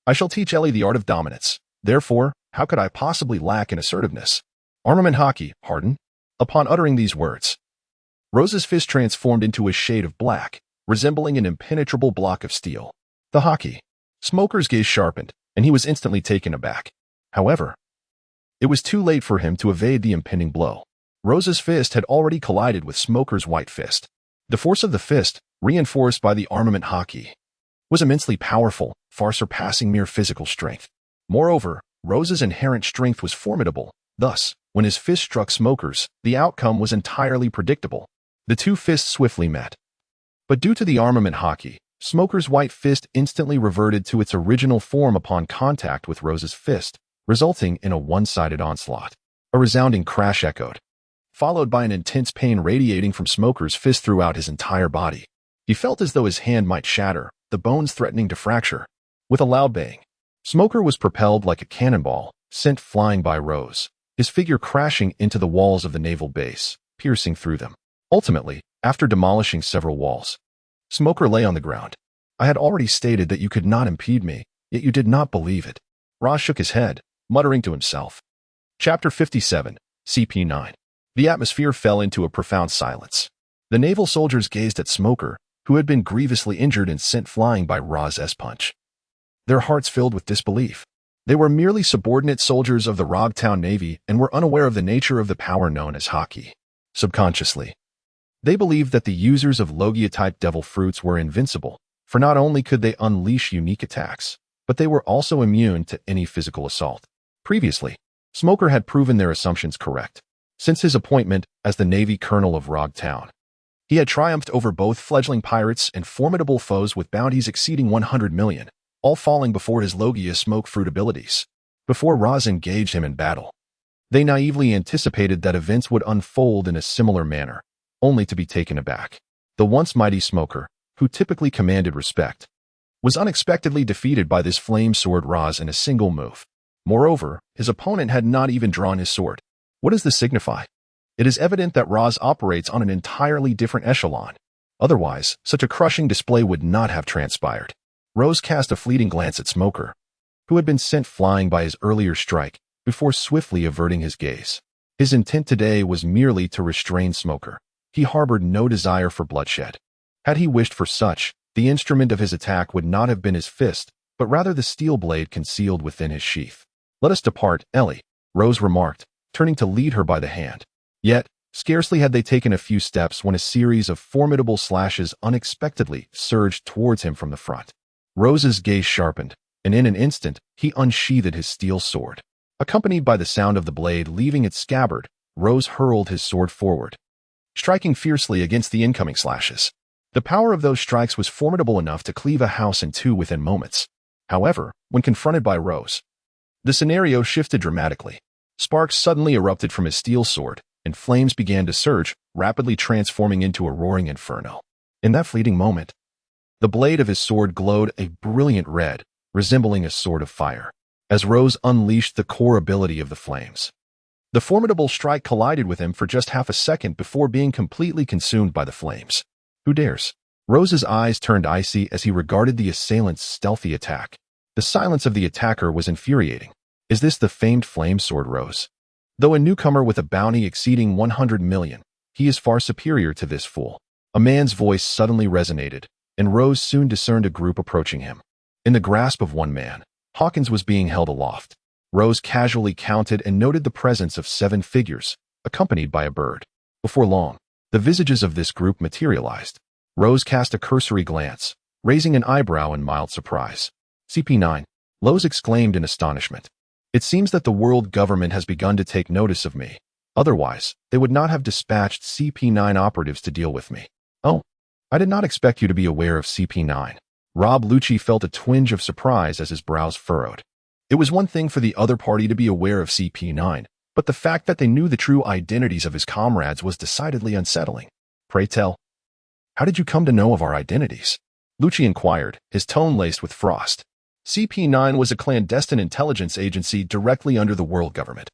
I shall teach Ellie the art of dominance. Therefore, how could I possibly lack in assertiveness? Armament haki, Harden. Upon uttering these words, Rose's fist transformed into a shade of black, resembling an impenetrable block of steel. The haki. Smoker's gaze sharpened, and he was instantly taken aback. However, it was too late for him to evade the impending blow. Rose's fist had already collided with Smoker's white fist. The force of the fist, reinforced by the armament haki, was immensely powerful, far surpassing mere physical strength. Moreover, Rose's inherent strength was formidable. Thus, when his fist struck Smoker's, the outcome was entirely predictable. The two fists swiftly met. But due to the armament haki, Smoker's white fist instantly reverted to its original form upon contact with Rose's fist, resulting in a one-sided onslaught. A resounding crash echoed, followed by an intense pain radiating from Smoker's fist throughout his entire body. He felt as though his hand might shatter, the bones threatening to fracture. With a loud bang, Smoker was propelled like a cannonball, sent flying by Rose, his figure crashing into the walls of the naval base, piercing through them. Ultimately, after demolishing several walls, Smoker lay on the ground. I had already stated that you could not impede me, yet you did not believe it. Ra shook his head, muttering to himself. Chapter 57, CP9. The atmosphere fell into a profound silence. The naval soldiers gazed at Smoker, who had been grievously injured and sent flying by Rozé's punch. Their hearts filled with disbelief. They were merely subordinate soldiers of the Rogtown Navy and were unaware of the nature of the power known as Haki. Subconsciously, they believed that the users of Logia-type devil fruits were invincible, for not only could they unleash unique attacks, but they were also immune to any physical assault. Previously, Smoker had proven their assumptions correct. Since his appointment as the Navy Colonel of Rogtown, he had triumphed over both fledgling pirates and formidable foes with bounties exceeding 100 million, all falling before his Logia smoke fruit abilities. Before Roz engaged him in battle, they naively anticipated that events would unfold in a similar manner, only to be taken aback. The once mighty Smoker, who typically commanded respect, was unexpectedly defeated by this flame sword Roz in a single move. Moreover, his opponent had not even drawn his sword. What does this signify? It is evident that Roz operates on an entirely different echelon. Otherwise, such a crushing display would not have transpired. Rose cast a fleeting glance at Smoker, who had been sent flying by his earlier strike, before swiftly averting his gaze. His intent today was merely to restrain Smoker. He harbored no desire for bloodshed. Had he wished for such, the instrument of his attack would not have been his fist, but rather the steel blade concealed within his sheath. "Let us depart, Ellie," Rose remarked, turning to lead her by the hand. Yet, scarcely had they taken a few steps when a series of formidable slashes unexpectedly surged towards him from the front. Rose's gaze sharpened, and in an instant, he unsheathed his steel sword. Accompanied by the sound of the blade leaving its scabbard, Rose hurled his sword forward, striking fiercely against the incoming slashes. The power of those strikes was formidable enough to cleave a house in two within moments. However, when confronted by Rose, the scenario shifted dramatically. Sparks suddenly erupted from his steel sword, and flames began to surge, rapidly transforming into a roaring inferno. In that fleeting moment, the blade of his sword glowed a brilliant red, resembling a sword of fire, as Rose unleashed the core ability of the flames. The formidable strike collided with him for just half a second before being completely consumed by the flames. Who dares? Rose's eyes turned icy as he regarded the assailant's stealthy attack. The silence of the attacker was infuriating. Is this the famed flame sword Rose? Though a newcomer with a bounty exceeding 100 million, he is far superior to this fool. A man's voice suddenly resonated, and Rose soon discerned a group approaching him. In the grasp of one man, Hawkins was being held aloft. Rose casually counted and noted the presence of 7 figures, accompanied by a bird. Before long, the visages of this group materialized. Rose cast a cursory glance, raising an eyebrow in mild surprise. CP9, Rose exclaimed in astonishment. It seems that the world government has begun to take notice of me. Otherwise, they would not have dispatched CP9 operatives to deal with me. Oh, I did not expect you to be aware of CP9. Rob Lucci felt a twinge of surprise as his brows furrowed. It was one thing for the other party to be aware of CP9, but the fact that they knew the true identities of his comrades was decidedly unsettling. Pray tell, how did you come to know of our identities? Lucci inquired, his tone laced with frost. CP9 was a clandestine intelligence agency directly under the world government,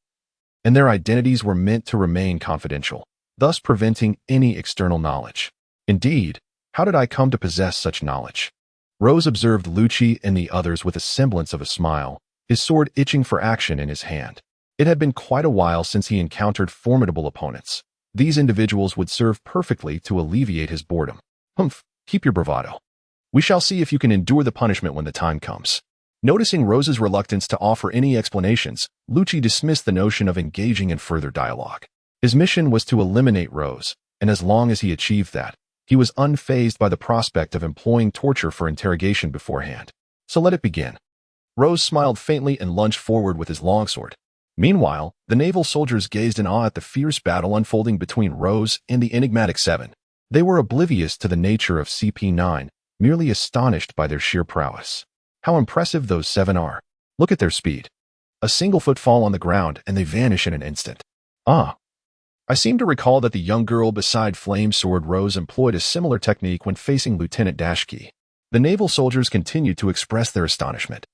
and their identities were meant to remain confidential, thus preventing any external knowledge. Indeed, how did I come to possess such knowledge? Rose observed Lucci and the others with a semblance of a smile, his sword itching for action in his hand. It had been quite a while since he encountered formidable opponents. These individuals would serve perfectly to alleviate his boredom. Humph, keep your bravado. We shall see if you can endure the punishment when the time comes. Noticing Rose's reluctance to offer any explanations, Lucci dismissed the notion of engaging in further dialogue. His mission was to eliminate Rose, and as long as he achieved that, he was unfazed by the prospect of employing torture for interrogation beforehand. So let it begin. Rose smiled faintly and lunged forward with his longsword. Meanwhile, the naval soldiers gazed in awe at the fierce battle unfolding between Rose and the enigmatic 7. They were oblivious to the nature of CP9, merely astonished by their sheer prowess. How impressive those 7 are. Look at their speed. A single footfall on the ground and they vanish in an instant. Ah. I seem to recall that the young girl beside Flame Sword Rose employed a similar technique when facing Lieutenant Dashki. The naval soldiers continued to express their astonishment,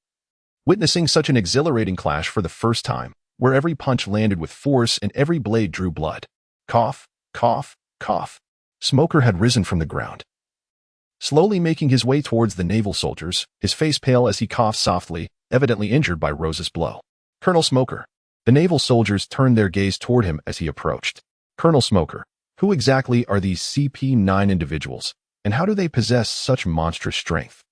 witnessing such an exhilarating clash for the first time, where every punch landed with force and every blade drew blood. Cough, cough, cough. Smoker had risen from the ground, slowly making his way towards the naval soldiers, his face pale as he coughed softly, evidently injured by Rose's blow. Colonel Smoker. The naval soldiers turned their gaze toward him as he approached. Colonel Smoker, Who exactly are these CP9 individuals, and how do they possess such monstrous strength?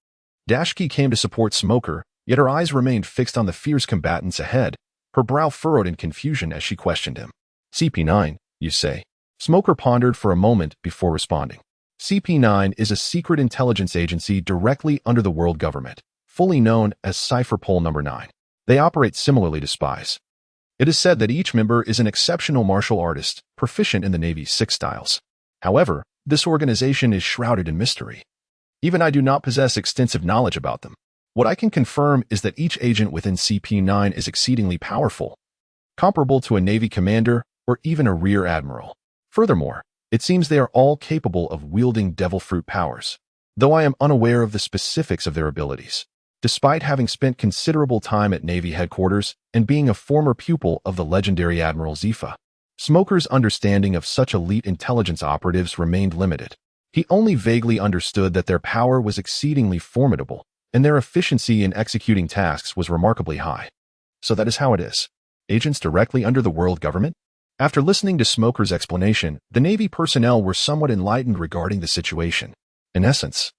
Dashki came to support Smoker, yet her eyes remained fixed on the fierce combatants ahead, her brow furrowed in confusion as she questioned him. CP9, you say? Smoker pondered for a moment before responding. CP9 is a secret intelligence agency directly under the world government, fully known as Cipher Pole Number 9. They operate similarly to spies. It is said that each member is an exceptional martial artist, proficient in the Navy's 6 styles. However, this organization is shrouded in mystery. Even I do not possess extensive knowledge about them. What I can confirm is that each agent within CP9 is exceedingly powerful, comparable to a Navy commander or even a rear admiral. Furthermore, it seems they are all capable of wielding devil fruit powers, though I am unaware of the specifics of their abilities. Despite having spent considerable time at Navy headquarters and being a former pupil of the legendary Admiral Zifa, Smoker's understanding of such elite intelligence operatives remained limited. He only vaguely understood that their power was exceedingly formidable, and their efficiency in executing tasks was remarkably high. So that is how it is. Agents directly under the world government? After listening to Smoker's explanation, the Navy personnel were somewhat enlightened regarding the situation. In essence,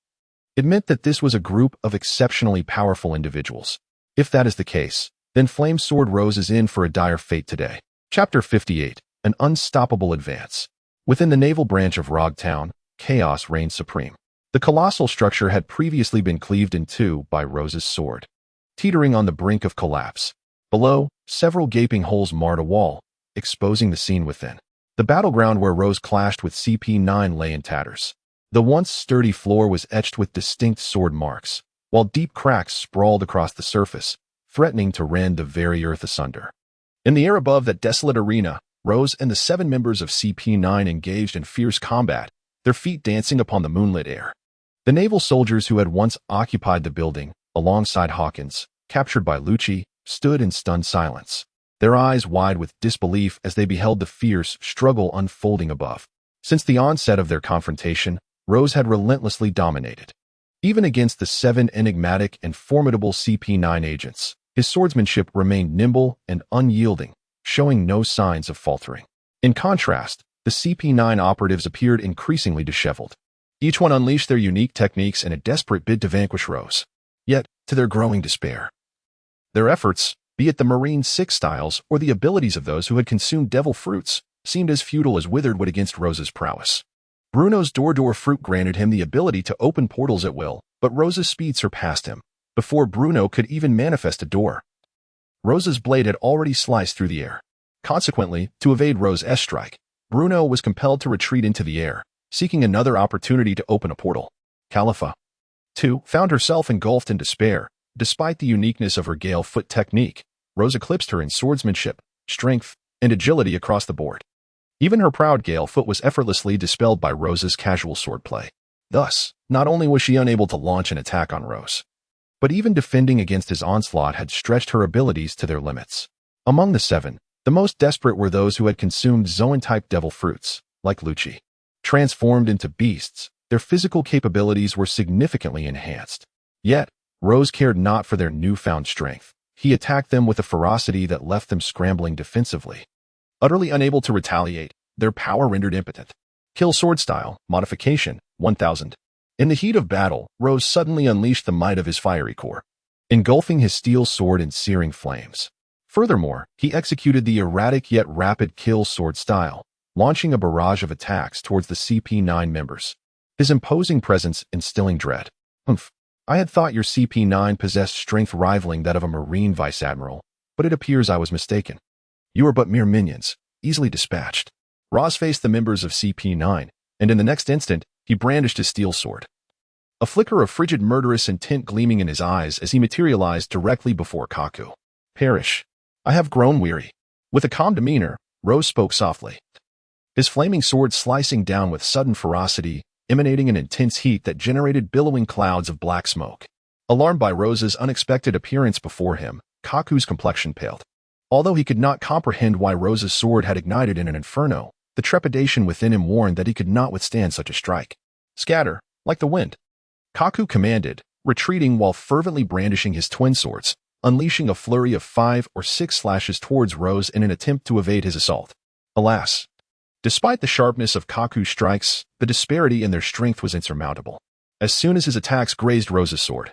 it meant that this was a group of exceptionally powerful individuals. If that is the case, then Flame Sword Rose is in for a dire fate today. Chapter 58, An Unstoppable Advance. Within the naval branch of Rogtown, chaos reigned supreme. The colossal structure had previously been cleaved in two by Rose's sword, teetering on the brink of collapse. Below, several gaping holes marred a wall, exposing the scene within. The battleground where Rose clashed with CP9 lay in tatters. The once sturdy floor was etched with distinct sword marks, while deep cracks sprawled across the surface, threatening to rend the very earth asunder. In the air above that desolate arena, Rose and the 7 members of CP9 engaged in fierce combat, their feet dancing upon the moonlit air. The naval soldiers who had once occupied the building, alongside Hawkins, captured by Lucci, stood in stunned silence, their eyes wide with disbelief as they beheld the fierce struggle unfolding above. Since the onset of their confrontation, Rose had relentlessly dominated. Even against the 7 enigmatic and formidable CP9 agents, his swordsmanship remained nimble and unyielding, showing no signs of faltering. In contrast, the CP9 operatives appeared increasingly disheveled. Each one unleashed their unique techniques in a desperate bid to vanquish Rose. Yet, to their growing despair, their efforts, be it the Marine 6 styles or the abilities of those who had consumed devil fruits, seemed as futile as withered wood against Rose's prowess. Bruno's door fruit granted him the ability to open portals at will, but Rose's speed surpassed him. Before Bruno could even manifest a door, Rose's blade had already sliced through the air. Consequently, to evade Rose's strike, Bruno was compelled to retreat into the air, seeking another opportunity to open a portal. Khalifa, too, found herself engulfed in despair. Despite the uniqueness of her Gale Foot technique, Rose eclipsed her in swordsmanship, strength, and agility across the board. Even her proud Gale Foot was effortlessly dispelled by Rose's casual swordplay. Thus, not only was she unable to launch an attack on Rose, but even defending against his onslaught had stretched her abilities to their limits. Among the 7, the most desperate were those who had consumed Zoan-type devil fruits, like Lucci. Transformed into beasts, their physical capabilities were significantly enhanced. Yet, Rose cared not for their newfound strength. He attacked them with a ferocity that left them scrambling defensively. Utterly unable to retaliate, their power rendered impotent. Kill sword style, modification, 1000. In the heat of battle, Rose suddenly unleashed the might of his fiery core, engulfing his steel sword in searing flames. Furthermore, he executed the erratic yet rapid kill sword style, launching a barrage of attacks towards the CP9 members, his imposing presence instilling dread. I had thought your CP9 possessed strength rivaling that of a Marine Vice Admiral, but it appears I was mistaken. You are but mere minions, easily dispatched. Roz faced the members of CP9, and in the next instant, he brandished his steel sword. A flicker of frigid murderous intent gleaming in his eyes as he materialized directly before Kaku. Perish. I have grown weary. With a calm demeanor, Rose spoke softly, his flaming sword slicing down with sudden ferocity, emanating an intense heat that generated billowing clouds of black smoke. Alarmed by Rose's unexpected appearance before him, Kaku's complexion paled. Although he could not comprehend why Rose's sword had ignited in an inferno, the trepidation within him warned that he could not withstand such a strike. Scatter, like the wind. Kaku commanded, retreating while fervently brandishing his twin swords, unleashing a flurry of 5 or 6 slashes towards Rose in an attempt to evade his assault. Alas, Despite the sharpness of Kaku's strikes, the disparity in their strength was insurmountable. As soon as his attacks grazed Rose's sword,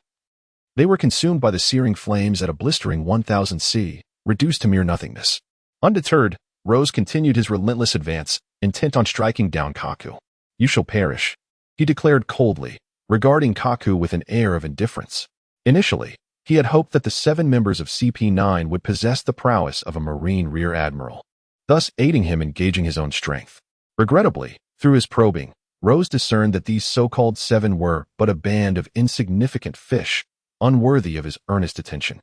they were consumed by the searing flames at a blistering 1000 C, reduced to mere nothingness. Undeterred, Rose continued his relentless advance, intent on striking down Kaku. "You shall perish," he declared coldly, regarding Kaku with an air of indifference. Initially, he had hoped that the 7 members of CP9 would possess the prowess of a Marine Rear Admiral, thus aiding him in gauging his own strength. Regrettably, through his probing, Rose discerned that these so-called 7 were but a band of insignificant fish, unworthy of his earnest attention,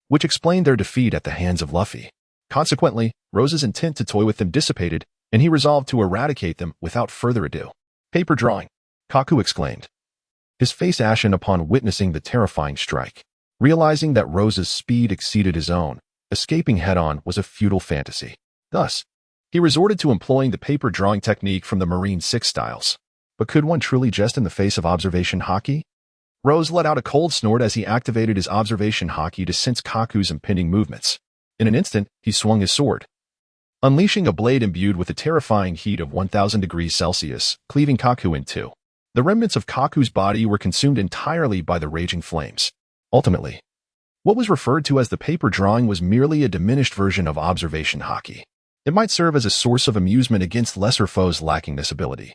which explained their defeat at the hands of Luffy. Consequently, Rose's intent to toy with them dissipated, and he resolved to eradicate them without further ado. "Paper drawing!" Kaku exclaimed, his face ashen upon witnessing the terrifying strike. Realizing that Rose's speed exceeded his own, escaping head-on was a futile fantasy. Thus, he resorted to employing the paper drawing technique from the Marine 6 styles. But could one truly jest in the face of observation haki? Rose let out a cold snort as he activated his observation haki to sense Kaku's impending movements. In an instant, he swung his sword, unleashing a blade imbued with the terrifying heat of 1000 degrees Celsius, cleaving Kaku in two. The remnants of Kaku's body were consumed entirely by the raging flames. Ultimately, what was referred to as the paper drawing was merely a diminished version of observation haki. It might serve as a source of amusement against lesser foes lacking this ability,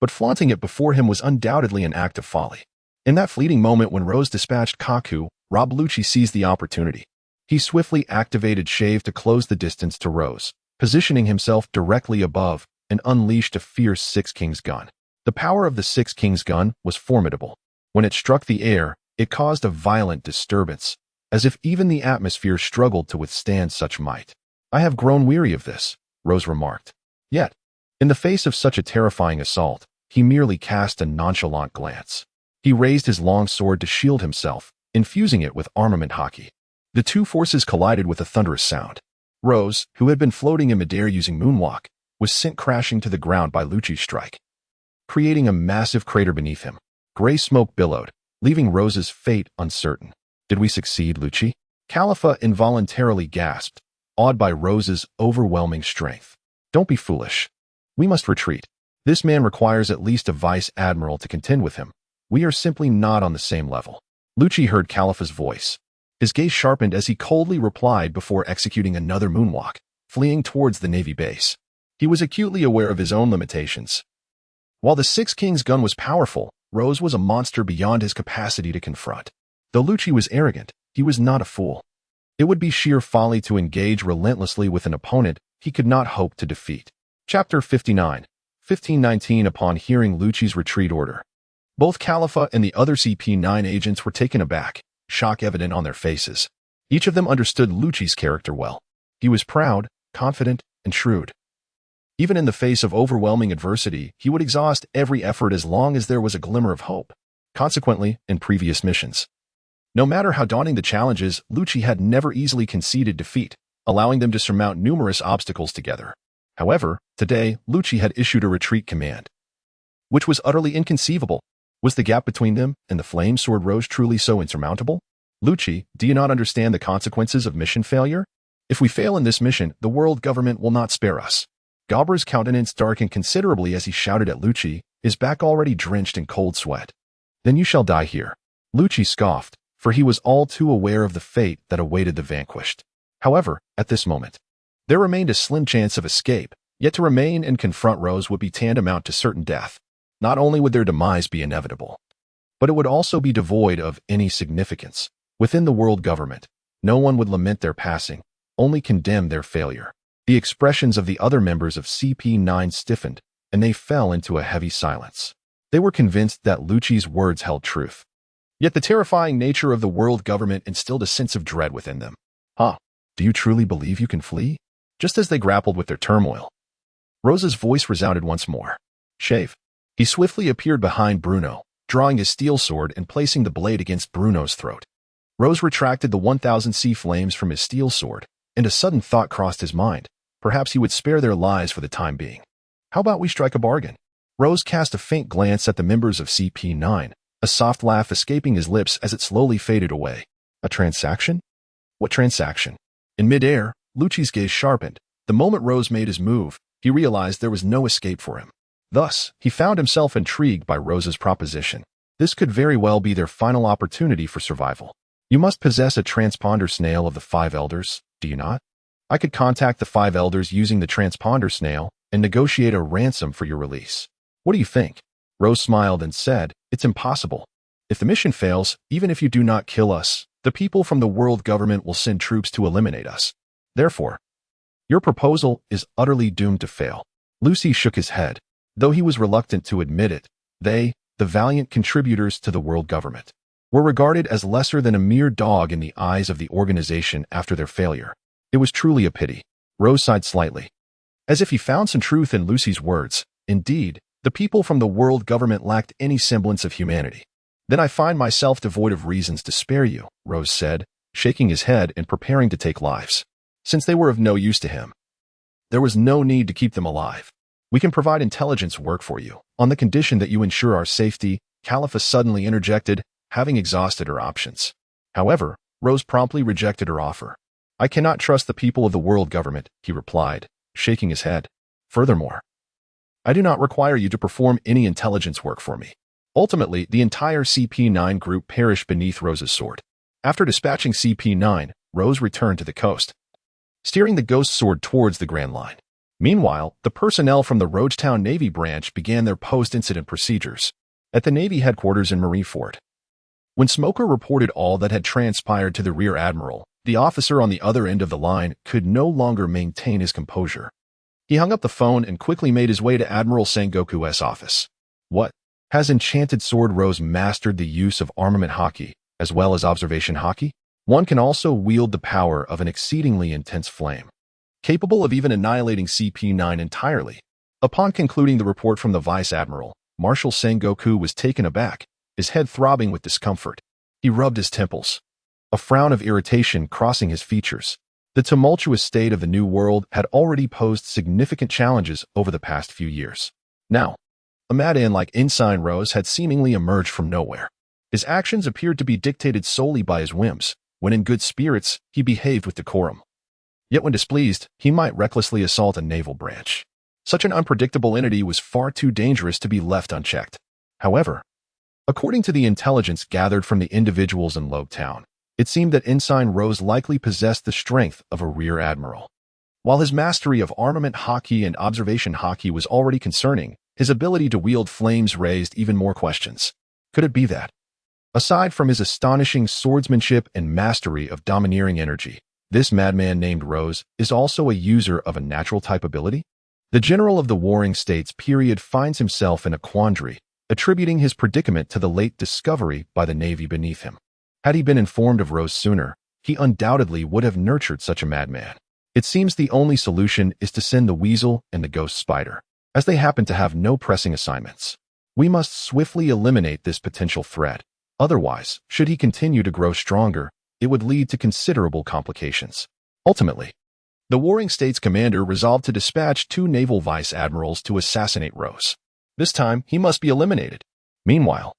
but flaunting it before him was undoubtedly an act of folly. In that fleeting moment when Rose dispatched Kaku, Rob Lucci seized the opportunity. He swiftly activated Shave to close the distance to Rose, positioning himself directly above, and unleashed a fierce Six Kings gun. The power of the Six Kings gun was formidable. When it struck the air, it caused a violent disturbance, as if even the atmosphere struggled to withstand such might. "I have grown weary of this," Rose remarked. Yet, in the face of such a terrifying assault, he merely cast a nonchalant glance. He raised his long sword to shield himself, infusing it with armament haki. The two forces collided with a thunderous sound. Rose, who had been floating in midair using moonwalk, was sent crashing to the ground by Lucci's strike, creating a massive crater beneath him. Gray smoke billowed, leaving Rose's fate uncertain. "Did we succeed, Lucci?" Khalifa involuntarily gasped, awed by Rose's overwhelming strength. "Don't be foolish. We must retreat. This man requires at least a vice admiral to contend with him. We are simply not on the same level." Lucci heard Khalifa's voice. His gaze sharpened as he coldly replied before executing another moonwalk, fleeing towards the Navy base. He was acutely aware of his own limitations. While the Six Kings gun was powerful, Rose was a monster beyond his capacity to confront. Though Lucci was arrogant, he was not a fool. It would be sheer folly to engage relentlessly with an opponent he could not hope to defeat. Chapter 59, 1519. Upon hearing Lucci's retreat order, both Khalifa and the other CP9 agents were taken aback, shock evident on their faces. Each of them understood Lucci's character well. He was proud, confident, and shrewd. Even in the face of overwhelming adversity, he would exhaust every effort as long as there was a glimmer of hope. Consequently, in previous missions, no matter how daunting the challenges, Lucci had never easily conceded defeat, allowing them to surmount numerous obstacles together. However, today, Lucci had issued a retreat command, which was utterly inconceivable. Was the gap between them and the flame sword Rose truly so insurmountable? "Lucci, do you not understand the consequences of mission failure? If we fail in this mission, the world government will not spare us." Galbra's countenance darkened considerably as he shouted at Lucci, his back already drenched in cold sweat. "Then you shall die here." Lucci scoffed, for he was all too aware of the fate that awaited the vanquished. However, at this moment, there remained a slim chance of escape, yet to remain and confront Rose would be tantamount to certain death. Not only would their demise be inevitable, but it would also be devoid of any significance. Within the world government, no one would lament their passing, only condemn their failure. The expressions of the other members of CP9 stiffened, and they fell into a heavy silence. They were convinced that Lucci's words held truth. Yet the terrifying nature of the world government instilled a sense of dread within them. "Huh, do you truly believe you can flee?" Just as they grappled with their turmoil, Rose's voice resounded once more. "Shave." He swiftly appeared behind Bruno, drawing his steel sword and placing the blade against Bruno's throat. Rose retracted the 1000 C flames from his steel sword, and a sudden thought crossed his mind. Perhaps he would spare their lives for the time being. "How about we strike a bargain?" Rose cast a faint glance at the members of CP9, a soft laugh escaping his lips as it slowly faded away. "A transaction? What transaction?" In midair, Lucci's gaze sharpened. The moment Rose made his move, he realized there was no escape for him. Thus, he found himself intrigued by Rose's proposition. This could very well be their final opportunity for survival. You must possess a transponder snail of the 5 elders, do you not? I could contact the 5 elders using the transponder snail and negotiate a ransom for your release. What do you think? Rose smiled and said, it's impossible. If the mission fails, even if you do not kill us, the people from the world government will send troops to eliminate us. Therefore, your proposal is utterly doomed to fail. Lucy shook his head. Though he was reluctant to admit it, they, the valiant contributors to the world government, were regarded as lesser than a mere dog in the eyes of the organization after their failure. It was truly a pity. Rose sighed slightly, as if he found some truth in Lucy's words. Indeed, the people from the world government lacked any semblance of humanity. Then I find myself devoid of reasons to spare you, Rose said, shaking his head and preparing to take lives. Since they were of no use to him, there was no need to keep them alive. We can provide intelligence work for you, on the condition that you ensure our safety, Khalifa suddenly interjected, having exhausted her options. However, Rose promptly rejected her offer. I cannot trust the people of the world government, he replied, shaking his head. Furthermore, I do not require you to perform any intelligence work for me. Ultimately, the entire CP9 group perished beneath Rose's sword. After dispatching CP9, Rose returned to the coast, steering the ghost sword towards the Grand Line. Meanwhile, the personnel from the Rogetown Navy branch began their post-incident procedures at the Navy headquarters in Marineford. When Smoker reported all that had transpired to the Rear Admiral, the officer on the other end of the line could no longer maintain his composure. He hung up the phone and quickly made his way to Admiral Sengoku's office. What? Has Enchanted Sword Rose mastered the use of armament hockey, as well as observation hockey? One can also wield the power of an exceedingly intense flame, capable of even annihilating CP9 entirely. Upon concluding the report from the Vice Admiral, Marshal Sengoku was taken aback, his head throbbing with discomfort. He rubbed his temples, a frown of irritation crossing his features. The tumultuous state of the New World had already posed significant challenges over the past few years. Now, a madman like Ensign Rose had seemingly emerged from nowhere. His actions appeared to be dictated solely by his whims. When in good spirits, he behaved with decorum. Yet when displeased, he might recklessly assault a naval branch. Such an unpredictable entity was far too dangerous to be left unchecked. However, according to the intelligence gathered from the individuals in Lobetown, it seemed that Ensign Rose likely possessed the strength of a Rear Admiral. While his mastery of armament hockey and observation hockey was already concerning, his ability to wield flames raised even more questions. Could it be that, aside from his astonishing swordsmanship and mastery of domineering energy, this madman named Rose is also a user of a natural type ability? The general of the Warring States period finds himself in a quandary, attributing his predicament to the late discovery by the Navy beneath him. Had he been informed of Rose sooner, he undoubtedly would have nurtured such a madman. It seems the only solution is to send the Weasel and the Ghost Spider, as they happen to have no pressing assignments. We must swiftly eliminate this potential threat. Otherwise, should he continue to grow stronger, it would lead to considerable complications. Ultimately, the Warring States commander resolved to dispatch 2 naval vice admirals to assassinate Rose. This time, he must be eliminated. Meanwhile,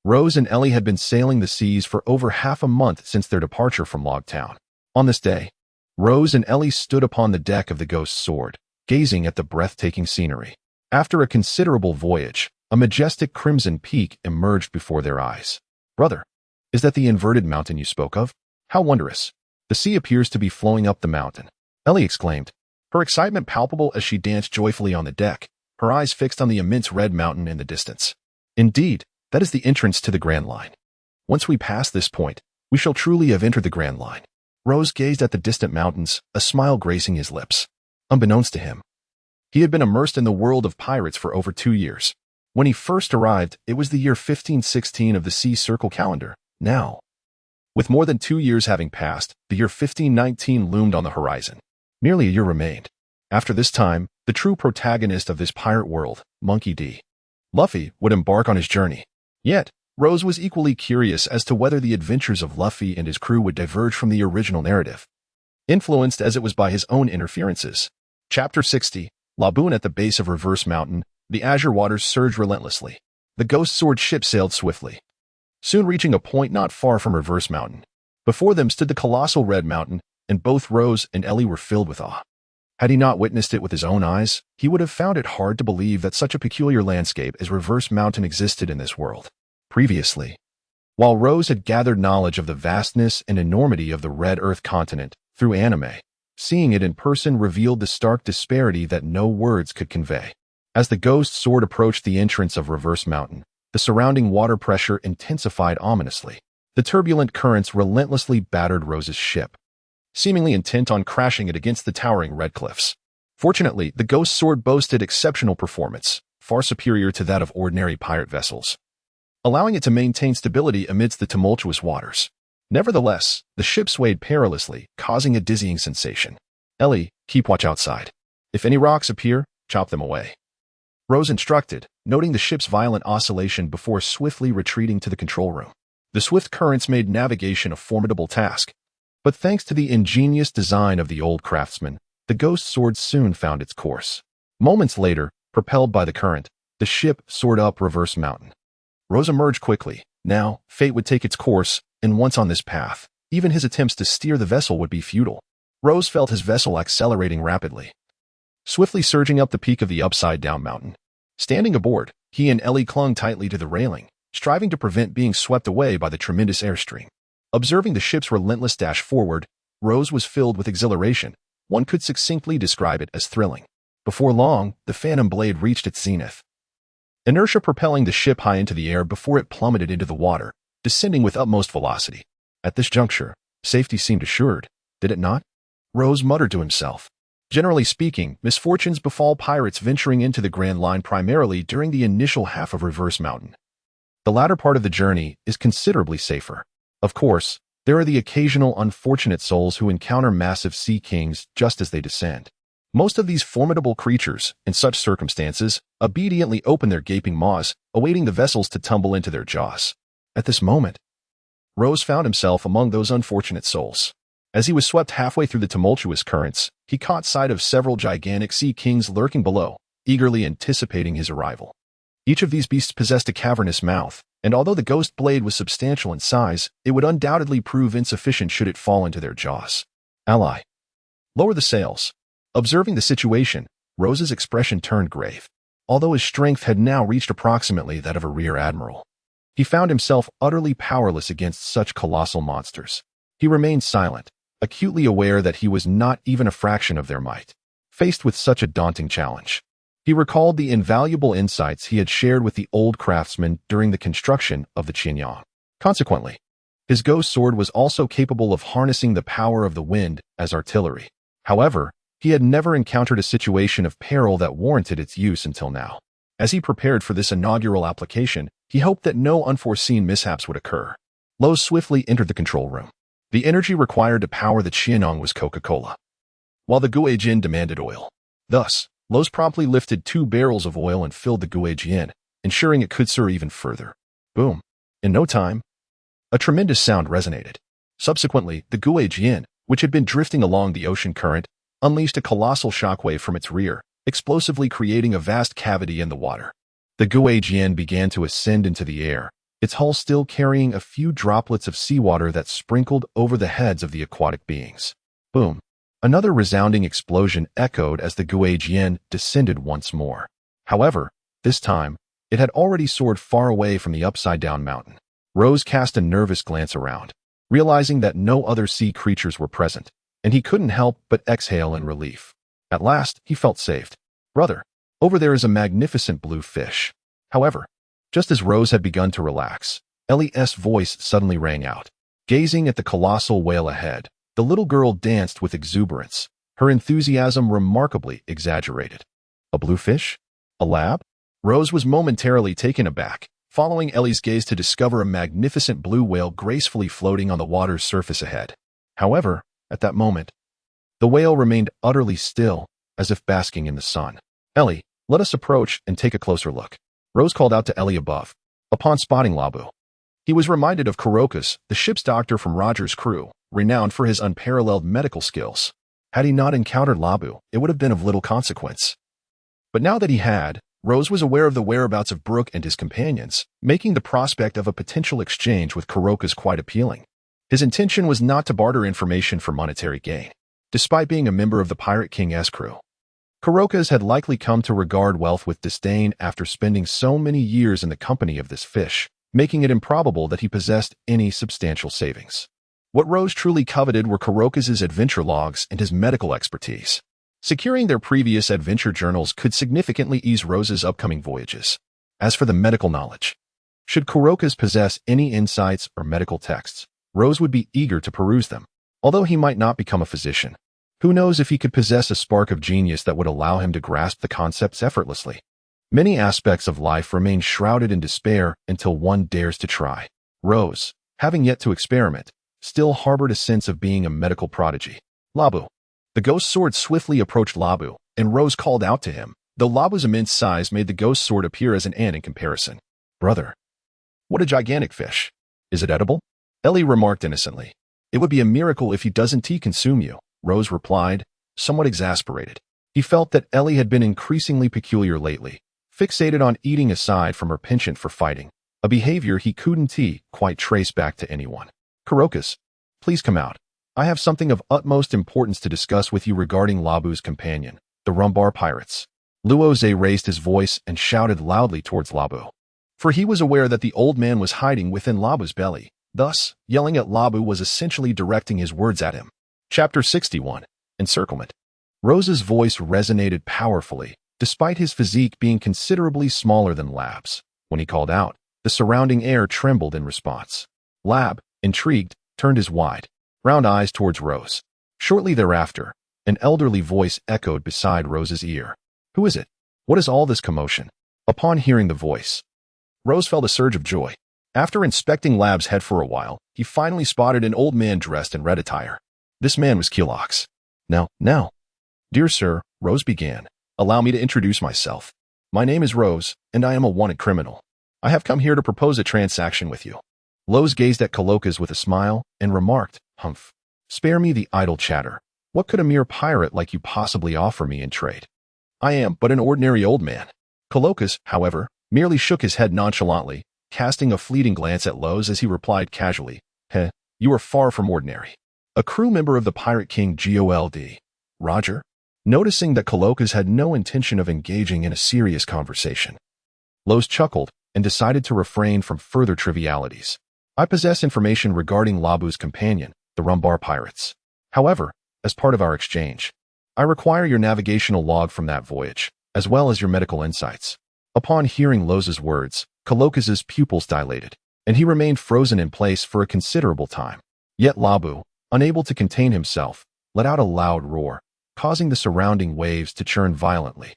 Rose and Ellie had been sailing the seas for over half a month since their departure from Logtown. On this day, Rose and Ellie stood upon the deck of the Ghost Sword, gazing at the breathtaking scenery. After a considerable voyage, a majestic crimson peak emerged before their eyes. Brother, is that the inverted mountain you spoke of? How wondrous. The sea appears to be flowing up the mountain, Ellie exclaimed, her excitement palpable as she danced joyfully on the deck, her eyes fixed on the immense red mountain in the distance. Indeed, that is the entrance to the Grand Line. Once we pass this point, we shall truly have entered the Grand Line. Rose gazed at the distant mountains, a smile gracing his lips. Unbeknownst to him, he had been immersed in the world of pirates for over 2 years. When he first arrived, it was the year 1516 of the Sea Circle calendar. Now, with more than 2 years having passed, the year 1519 loomed on the horizon. Merely a year remained. After this time, the true protagonist of this pirate world, Monkey D. Luffy, would embark on his journey. Yet, Rose was equally curious as to whether the adventures of Luffy and his crew would diverge from the original narrative, influenced as it was by his own interferences. Chapter 60, Laboon. At the base of Reverse Mountain, the azure waters surged relentlessly. The Ghost Sword ship sailed swiftly, soon reaching a point not far from Reverse Mountain. Before them stood the colossal Red Mountain, and both Rose and Ellie were filled with awe. Had he not witnessed it with his own eyes, he would have found it hard to believe that such a peculiar landscape as Reverse Mountain existed in this world. Previously, while Rose had gathered knowledge of the vastness and enormity of the Red Earth continent through anime, seeing it in person revealed the stark disparity that no words could convey. As the ghost sword approached the entrance of Reverse Mountain, the surrounding water pressure intensified ominously. The turbulent currents relentlessly battered Rose's ship, seemingly intent on crashing it against the towering red cliffs. Fortunately, the ghost sword boasted exceptional performance, far superior to that of ordinary pirate vessels, allowing it to maintain stability amidst the tumultuous waters. Nevertheless, the ship swayed perilously, causing a dizzying sensation. "Ellie, keep watch outside. If any rocks appear, chop them away," Rose instructed, noting the ship's violent oscillation before swiftly retreating to the control room. The swift currents made navigation a formidable task, but thanks to the ingenious design of the old craftsman, the ghost sword soon found its course. Moments later, propelled by the current, the ship soared up Reverse Mountain. Rose emerged quickly. Now, fate would take its course, and once on this path, even his attempts to steer the vessel would be futile. Rose felt his vessel accelerating rapidly, swiftly surging up the peak of the upside-down mountain. Standing aboard, he and Ellie clung tightly to the railing, striving to prevent being swept away by the tremendous airstream. Observing the ship's relentless dash forward, Rose was filled with exhilaration. One could succinctly describe it as thrilling. Before long, the Phantom Blade reached its zenith, inertia propelling the ship high into the air before it plummeted into the water, descending with utmost velocity. At this juncture, safety seemed assured, did it not? Rose muttered to himself. Generally speaking, misfortunes befall pirates venturing into the Grand Line primarily during the initial half of Reverse Mountain. The latter part of the journey is considerably safer. Of course, there are the occasional unfortunate souls who encounter massive sea kings just as they descend. Most of these formidable creatures, in such circumstances, obediently open their gaping maws, awaiting the vessels to tumble into their jaws. At this moment, Rose found himself among those unfortunate souls. As he was swept halfway through the tumultuous currents, he caught sight of several gigantic sea kings lurking below, eagerly anticipating his arrival. Each of these beasts possessed a cavernous mouth, and although the ghost blade was substantial in size, it would undoubtedly prove insufficient should it fall into their jaws. "Ally, lower the sails." Observing the situation, Rose's expression turned grave. Although his strength had now reached approximately that of a rear admiral, he found himself utterly powerless against such colossal monsters. He remained silent, acutely aware that he was not even a fraction of their might. Faced with such a daunting challenge, he recalled the invaluable insights he had shared with the old craftsman during the construction of the Qianyang. Consequently, his ghost sword was also capable of harnessing the power of the wind as artillery. However, he had never encountered a situation of peril that warranted its use until now. As he prepared for this inaugural application, he hoped that no unforeseen mishaps would occur. Rose swiftly entered the control room. The energy required to power the Qianyang was Coca-Cola, while the Guijin demanded oil. Thus, Rose promptly lifted 2 barrels of oil and filled the Guijin, ensuring it could soar even further. Boom! In no time, a tremendous sound resonated. Subsequently, the Guijin, which had been drifting along the ocean current, unleashed a colossal shockwave from its rear, explosively creating a vast cavity in the water. The Guijin began to ascend into the air, its hull still carrying a few droplets of seawater that sprinkled over the heads of the aquatic beings. Boom! Another resounding explosion echoed as the Guijin descended once more. However, this time, it had already soared far away from the upside-down mountain. Rose cast a nervous glance around, realizing that no other sea creatures were present, and he couldn't help but exhale in relief. At last, he felt saved. "Brother, over there is a magnificent blue fish." However, just as Rose had begun to relax, Ellie's voice suddenly rang out. Gazing at the colossal whale ahead, the little girl danced with exuberance, her enthusiasm remarkably exaggerated. "A blue fish? A lab?" Rose was momentarily taken aback, following Ellie's gaze to discover a magnificent blue whale gracefully floating on the water's surface ahead. However, at that moment, the whale remained utterly still, as if basking in the sun. "Ellie, let us approach and take a closer look," Rose called out to Ellie above. Upon spotting Labu, he was reminded of Kurokus, the ship's doctor from Roger's crew, renowned for his unparalleled medical skills. Had he not encountered Labu, it would have been of little consequence. But now that he had, Rose was aware of the whereabouts of Brook and his companions, making the prospect of a potential exchange with Kurokus quite appealing. His intention was not to barter information for monetary gain. Despite being a member of the Pirate King's crew, Kuroka's had likely come to regard wealth with disdain after spending so many years in the company of this fish, making it improbable that he possessed any substantial savings. What Rose truly coveted were Kuroka's adventure logs and his medical expertise. Securing their previous adventure journals could significantly ease Rose's upcoming voyages. As for the medical knowledge, should Kuroka's possess any insights or medical texts, Rose would be eager to peruse them. Although he might not become a physician, who knows if he could possess a spark of genius that would allow him to grasp the concepts effortlessly. Many aspects of life remain shrouded in despair until one dares to try. Rose, having yet to experiment, still harbored a sense of being a medical prodigy. Labu. The ghost sword swiftly approached Labu, and Rose called out to him, though Labu's immense size made the ghost sword appear as an ant in comparison. Brother. What a gigantic fish. Is it edible? Ellie remarked innocently. It would be a miracle if he doesn't consume you, Rose replied, somewhat exasperated. He felt that Ellie had been increasingly peculiar lately, fixated on eating aside from her penchant for fighting, a behavior he couldn't quite trace back to anyone. Kuroka's, please come out. I have something of utmost importance to discuss with you regarding Labu's companion, the Rumbar pirates. Luoze raised his voice and shouted loudly towards Labu, for he was aware that the old man was hiding within Labu's belly. Thus, yelling at Labu was essentially directing his words at him. Chapter 61. Encirclement. Rose's voice resonated powerfully, despite his physique being considerably smaller than Lab's. When he called out, the surrounding air trembled in response. Lab, intrigued, turned his wide, round eyes towards Rose. Shortly thereafter, an elderly voice echoed beside Rose's ear. Who is it? What is all this commotion? Upon hearing the voice, Rose felt a surge of joy. After inspecting Lab's head for a while, he finally spotted an old man dressed in red attire. This man was Kelox. Now. Dear sir, Rose began, allow me to introduce myself. My name is Rose, and I am a wanted criminal. I have come here to propose a transaction with you. Rose gazed at Kuroka's with a smile and remarked, Humph. Spare me the idle chatter. What could a mere pirate like you possibly offer me in trade? I am but an ordinary old man. Kuroka's, however, merely shook his head nonchalantly, casting a fleeting glance at Rose as he replied casually, you are far from ordinary. A crew member of the Pirate King Gold. Roger? Noticing that Kuroka's had no intention of engaging in a serious conversation, Rose chuckled and decided to refrain from further trivialities. I possess information regarding Labu's companion, the Rumbar pirates. However, as part of our exchange, I require your navigational log from that voyage, as well as your medical insights. Upon hearing Rose's words, Kuroka's pupils dilated, and he remained frozen in place for a considerable time. Yet Labu, unable to contain himself, let out a loud roar, causing the surrounding waves to churn violently,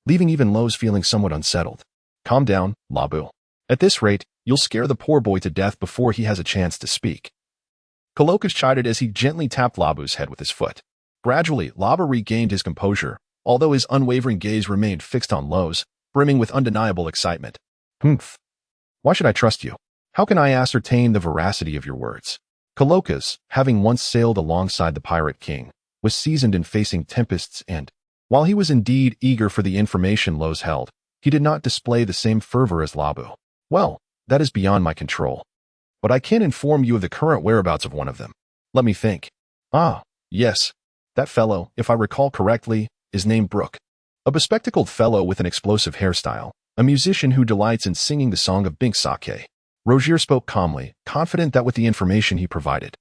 leaving even Rose feeling somewhat unsettled. Calm down, Labu. At this rate, you'll scare the poor boy to death before he has a chance to speak. Kuroka's chided as he gently tapped Labu's head with his foot. Gradually, Labu regained his composure, although his unwavering gaze remained fixed on Rose, brimming with undeniable excitement. Humph. Why should I trust you? How can I ascertain the veracity of your words? Kuroka's, having once sailed alongside the Pirate King, was seasoned in facing tempests and, while he was indeed eager for the information Rose held, he did not display the same fervor as Labu. Well, that is beyond my control. But I can inform you of the current whereabouts of one of them. Let me think. Ah, yes. That fellow, if I recall correctly, is named Brooke. A bespectacled fellow with an explosive hairstyle, a musician who delights in singing the song of Binksake. Rozier spoke calmly, confident that with the information he provided,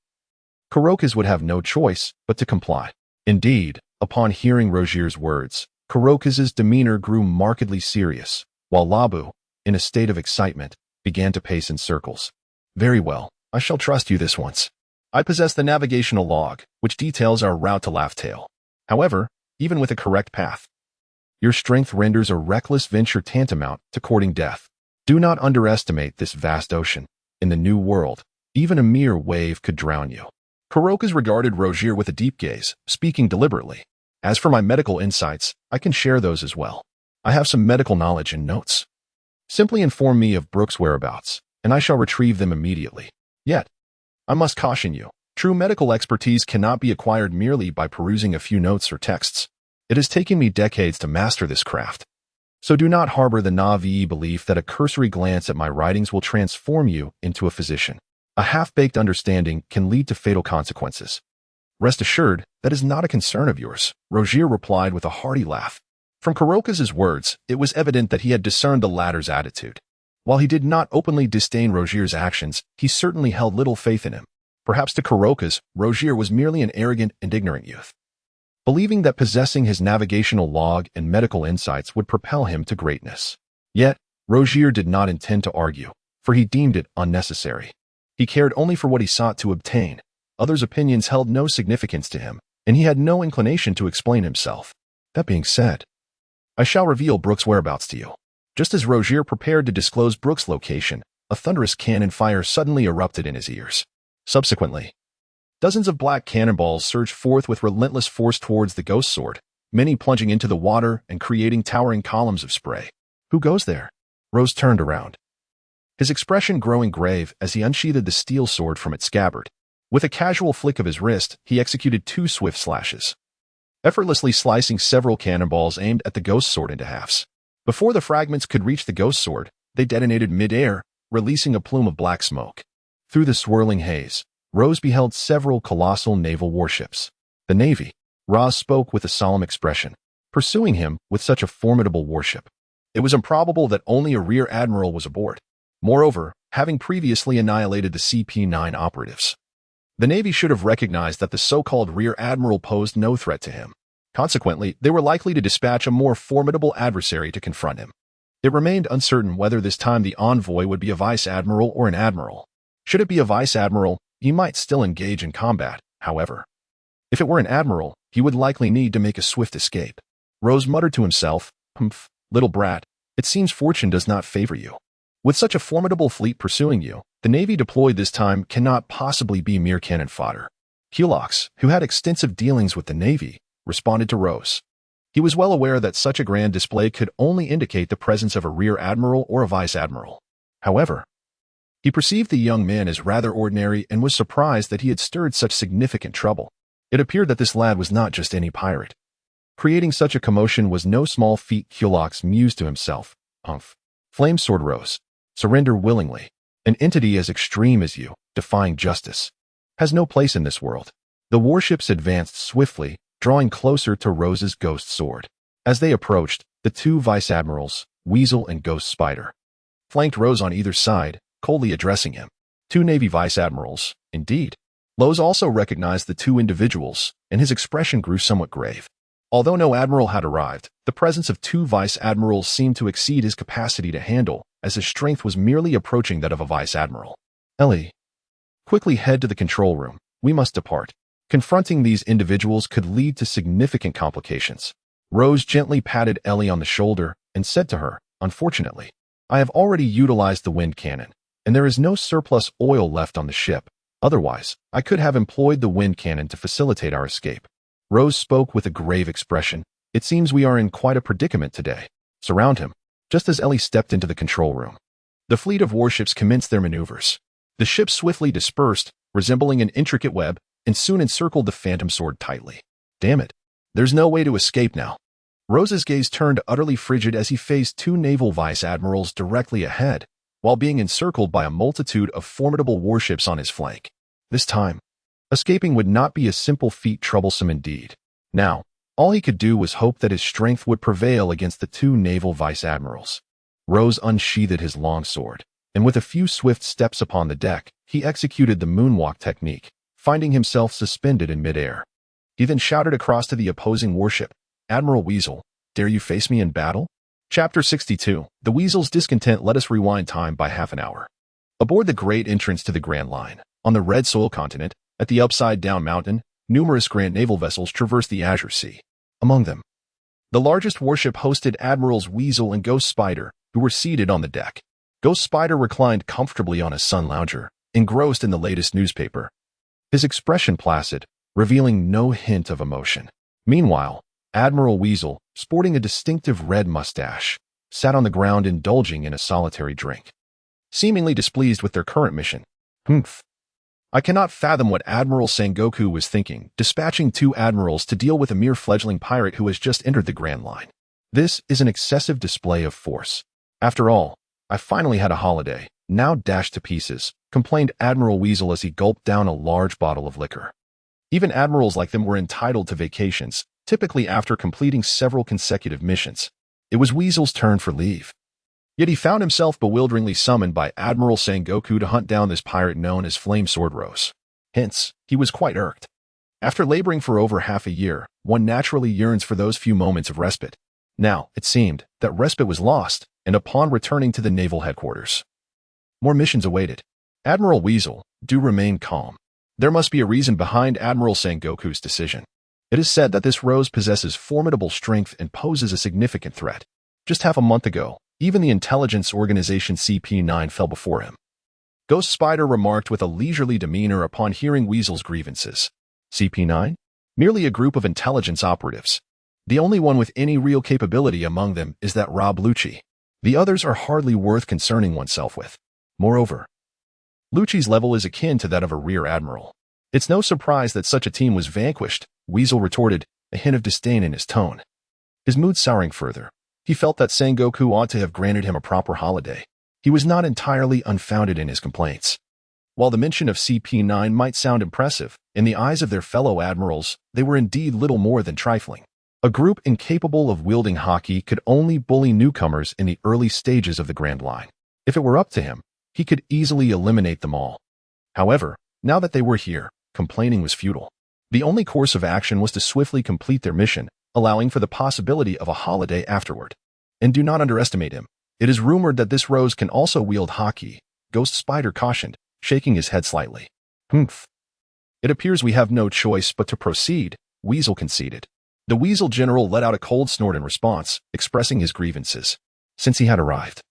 Kuroka's would have no choice but to comply. Indeed, upon hearing Rozier's words, Kuroka's demeanor grew markedly serious, while Labu, in a state of excitement, began to pace in circles. Very well, I shall trust you this once. I possess the navigational log, which details our route to Laugh-Tale. However, even with a correct path, your strength renders a reckless venture tantamount to courting death. Do not underestimate this vast ocean. In the New World, even a mere wave could drown you. Kuroka's regarded Rozier with a deep gaze, speaking deliberately. As for my medical insights, I can share those as well. I have some medical knowledge and notes. Simply inform me of Brooke's whereabouts, and I shall retrieve them immediately. Yet, I must caution you, true medical expertise cannot be acquired merely by perusing a few notes or texts. It has taken me decades to master this craft. So do not harbor the naive belief that a cursory glance at my writings will transform you into a physician. A half-baked understanding can lead to fatal consequences. Rest assured, that is not a concern of yours, Rozier replied with a hearty laugh. From Kuroka's words, it was evident that he had discerned the latter's attitude. While he did not openly disdain Rozier's actions, he certainly held little faith in him. Perhaps to Kuroka's, Rozier was merely an arrogant and ignorant youth, believing that possessing his navigational log and medical insights would propel him to greatness. Yet, Rozier did not intend to argue, for he deemed it unnecessary. He cared only for what he sought to obtain. Others' opinions held no significance to him, and he had no inclination to explain himself. That being said, I shall reveal Brooks' whereabouts to you. Just as Rozier prepared to disclose Brooks' location, a thunderous cannon fire suddenly erupted in his ears. Subsequently, dozens of black cannonballs surged forth with relentless force towards the ghost sword, many plunging into the water and creating towering columns of spray. Who goes there? Rose turned around, his expression growing grave as he unsheathed the steel sword from its scabbard. With a casual flick of his wrist, he executed 2 swift slashes, effortlessly slicing several cannonballs aimed at the ghost sword into halves. Before the fragments could reach the ghost sword, they detonated mid-air, releasing a plume of black smoke. Through the swirling haze, Rose beheld several colossal naval warships. The Navy, Roz spoke with a solemn expression, pursuing him with such a formidable warship. It was improbable that only a rear admiral was aboard. Moreover, having previously annihilated the CP-9 operatives, the Navy should have recognized that the so-called rear admiral posed no threat to him. Consequently, they were likely to dispatch a more formidable adversary to confront him. It remained uncertain whether this time the envoy would be a vice admiral or an admiral. Should it be a vice admiral, he might still engage in combat, however. If it were an admiral, he would likely need to make a swift escape. Rose muttered to himself, "Humph, little brat, it seems fortune does not favor you. With such a formidable fleet pursuing you, the Navy deployed this time cannot possibly be mere cannon fodder." Culox, who had extensive dealings with the Navy, responded to Rose. He was well aware that such a grand display could only indicate the presence of a rear admiral or a vice admiral. However, he perceived the young man as rather ordinary and was surprised that he had stirred such significant trouble. It appeared that this lad was not just any pirate. Creating such a commotion was no small feat, Culox mused to himself. Humph. Flame Sword Rose. Surrender willingly. An entity as extreme as you, defying justice, has no place in this world. The warships advanced swiftly, drawing closer to Rose's ghost sword. As they approached, the 2 vice admirals, Weasel and Ghost Spider, flanked Rose on either side, coldly addressing him. 2 Navy vice admirals, indeed. Rose also recognized the 2 individuals, and his expression grew somewhat grave. Although no admiral had arrived, the presence of 2 vice admirals seemed to exceed his capacity to handle, as his strength was merely approaching that of a vice admiral. Ellie, quickly head to the control room. We must depart. Confronting these individuals could lead to significant complications. Rose gently patted Ellie on the shoulder and said to her, "Unfortunately, I have already utilized the wind cannon, and there is no surplus oil left on the ship. Otherwise, I could have employed the wind cannon to facilitate our escape." Rose spoke with a grave expression. "It seems we are in quite a predicament today. Surround him." Just as Ellie stepped into the control room, the fleet of warships commenced their maneuvers. The ships swiftly dispersed, resembling an intricate web, and soon encircled the phantom sword tightly. Damn it. There's no way to escape now. Rose's gaze turned utterly frigid as he faced 2 naval vice admirals directly ahead, while being encircled by a multitude of formidable warships on his flank. This time, escaping would not be a simple feat, troublesome indeed. Now, all he could do was hope that his strength would prevail against the 2 naval vice admirals. Rose unsheathed his long sword, and with a few swift steps upon the deck, he executed the moonwalk technique, finding himself suspended in midair. He then shouted across to the opposing warship, "Admiral Weasel, dare you face me in battle?" Chapter 62. The Weasel's discontent. Let us rewind time by half an hour. Aboard the great entrance to the Grand Line, on the Red Soil continent, at the Upside-Down Mountain, numerous grand naval vessels traversed the Azure Sea. Among them, the largest warship hosted Admirals Weasel and Ghost Spider, who were seated on the deck. Ghost Spider reclined comfortably on a sun lounger, engrossed in the latest newspaper, his expression placid, revealing no hint of emotion. Meanwhile, Admiral Weasel, sporting a distinctive red mustache, sat on the ground indulging in a solitary drink, seemingly displeased with their current mission. Humph. I cannot fathom what Admiral Sengoku was thinking, dispatching 2 admirals to deal with a mere fledgling pirate who has just entered the Grand Line. This is an excessive display of force. After all, I finally had a holiday, now dashed to pieces, complained Admiral Weasel as he gulped down a large bottle of liquor. Even admirals like them were entitled to vacations, typically after completing several consecutive missions. It was Weasel's turn for leave. Yet he found himself bewilderingly summoned by Admiral Sengoku to hunt down this pirate known as Flame Sword Rose. Hence, he was quite irked. After laboring for over half a year, one naturally yearns for those few moments of respite. Now, it seemed that respite was lost, and upon returning to the naval headquarters, more missions awaited. Admiral Weasel, do remain calm. There must be a reason behind Admiral Sengoku's decision. It is said that this Rose possesses formidable strength and poses a significant threat. Just half a month ago, even the intelligence organization CP9 fell before him. Ghost Spider remarked with a leisurely demeanor upon hearing Weasel's grievances. CP9? Merely a group of intelligence operatives. The only one with any real capability among them is that Rob Lucci. The others are hardly worth concerning oneself with. Moreover, Lucci's level is akin to that of a rear admiral. It's no surprise that such a team was vanquished, Weasel retorted, a hint of disdain in his tone. His mood souring further. He felt that Sengoku ought to have granted him a proper holiday. He was not entirely unfounded in his complaints. While the mention of CP9 might sound impressive, in the eyes of their fellow admirals, they were indeed little more than trifling. A group incapable of wielding hockey could only bully newcomers in the early stages of the Grand Line. If it were up to him, he could easily eliminate them all. However, now that they were here, complaining was futile. The only course of action was to swiftly complete their mission, allowing for the possibility of a holiday afterward. And do not underestimate him. It is rumored that this Rose can also wield hockey, Ghost Spider cautioned, shaking his head slightly. Humph. It appears we have no choice but to proceed, Weasel conceded. The Weasel General let out a cold snort in response, expressing his grievances. Since he had arrived,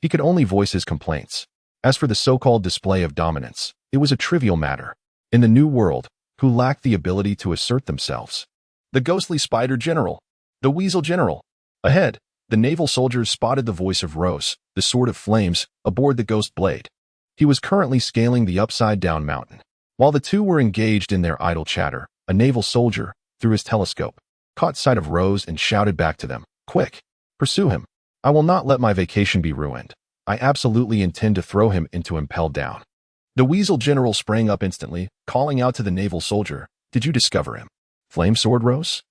he could only voice his complaints. As for the so-called display of dominance, it was a trivial matter. In the New World, who lacked the ability to assert themselves? The ghostly Spider General. The Weasel General. Ahead, the naval soldiers spotted the voice of Rose, the Sword of Flames, aboard the Ghost Blade. He was currently scaling the upside-down mountain. While the two were engaged in their idle chatter, a naval soldier, through his telescope, caught sight of Rose and shouted back to them, "Quick! Pursue him! I will not let my vacation be ruined. I absolutely intend to throw him into impelled down." The Weasel General sprang up instantly, calling out to the naval soldier, "Did you discover him? Flame Sword Rose?"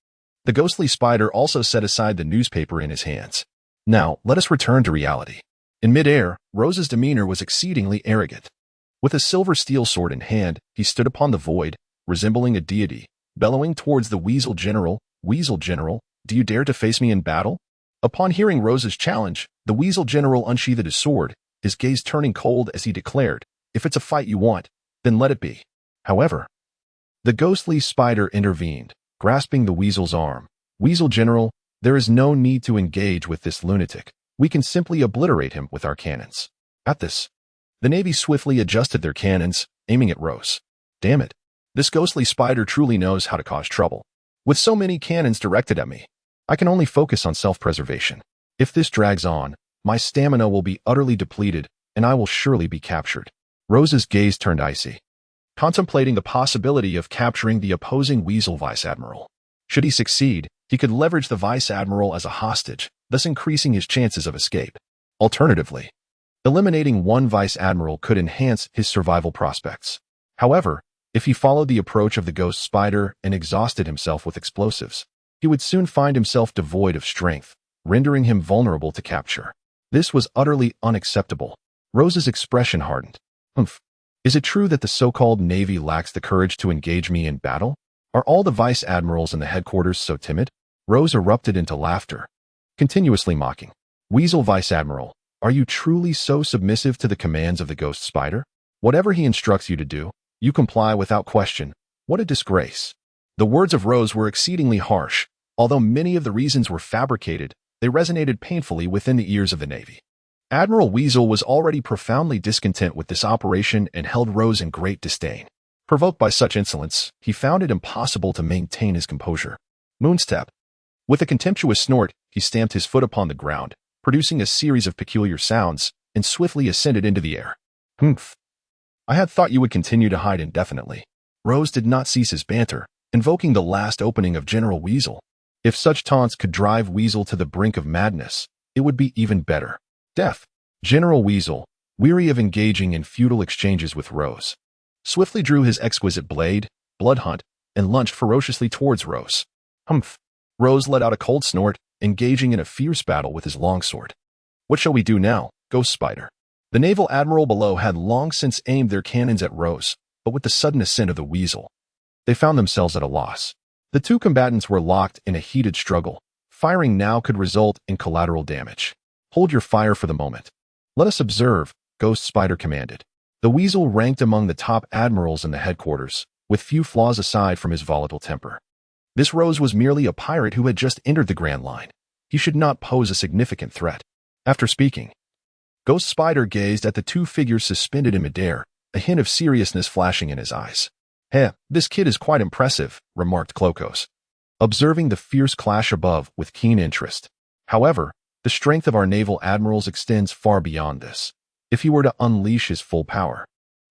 The ghostly spider also set aside the newspaper in his hands. Now, let us return to reality. In midair, Rose's demeanor was exceedingly arrogant. With a silver steel sword in hand, he stood upon the void, resembling a deity, bellowing towards the Weasel General, "Weasel General, do you dare to face me in battle?" Upon hearing Rose's challenge, the Weasel General unsheathed his sword, his gaze turning cold as he declared, "If it's a fight you want, then let it be." However, the ghostly spider intervened, grasping the Weasel's arm. "Weasel General, there is no need to engage with this lunatic. We can simply obliterate him with our cannons." At this, the Navy swiftly adjusted their cannons, aiming at Rose. Damn it. This ghostly spider truly knows how to cause trouble. With so many cannons directed at me, I can only focus on self-preservation. If this drags on, my stamina will be utterly depleted, and I will surely be captured. Rose's gaze turned icy, contemplating the possibility of capturing the opposing Weasel Vice Admiral. Should he succeed, he could leverage the Vice Admiral as a hostage, thus increasing his chances of escape. Alternatively, eliminating one Vice Admiral could enhance his survival prospects. However, if he followed the approach of the Ghost Spider and exhausted himself with explosives, he would soon find himself devoid of strength, rendering him vulnerable to capture. This was utterly unacceptable. Rose's expression hardened. Humph. Is it true that the so-called Navy lacks the courage to engage me in battle? Are all the Vice Admirals in the headquarters so timid? Rose erupted into laughter, continuously mocking. "Weasel Vice Admiral, are you truly so submissive to the commands of the Ghost Spider? Whatever he instructs you to do, you comply without question. What a disgrace." The words of Rose were exceedingly harsh. Although many of the reasons were fabricated, they resonated painfully within the ears of the Navy. Admiral Weasel was already profoundly discontent with this operation and held Rose in great disdain. Provoked by such insolence, he found it impossible to maintain his composure. Moonstep. With a contemptuous snort, he stamped his foot upon the ground, producing a series of peculiar sounds, and swiftly ascended into the air. "Humph. I had thought you would continue to hide indefinitely." Rose did not cease his banter, invoking the last opening of General Weasel. If such taunts could drive Weasel to the brink of madness, it would be even better. Death. General Weasel, weary of engaging in futile exchanges with Rose, swiftly drew his exquisite blade, Blood Hunt, and lunged ferociously towards Rose. Humph! Rose let out a cold snort, engaging in a fierce battle with his longsword. What shall we do now, Ghost Spider? The naval admiral below had long since aimed their cannons at Rose, but with the sudden ascent of the weasel, they found themselves at a loss. The two combatants were locked in a heated struggle. Firing now could result in collateral damage. Hold your fire for the moment. Let us observe, Ghost Spider commanded. The weasel ranked among the top admirals in the headquarters, with few flaws aside from his volatile temper. This Rose was merely a pirate who had just entered the Grand Line. He should not pose a significant threat. After speaking, Ghost Spider gazed at the two figures suspended in midair, a hint of seriousness flashing in his eyes. "Heh, this kid is quite impressive," remarked Clocos, observing the fierce clash above with keen interest. However, the strength of our naval admirals extends far beyond this. If he were to unleash his full power,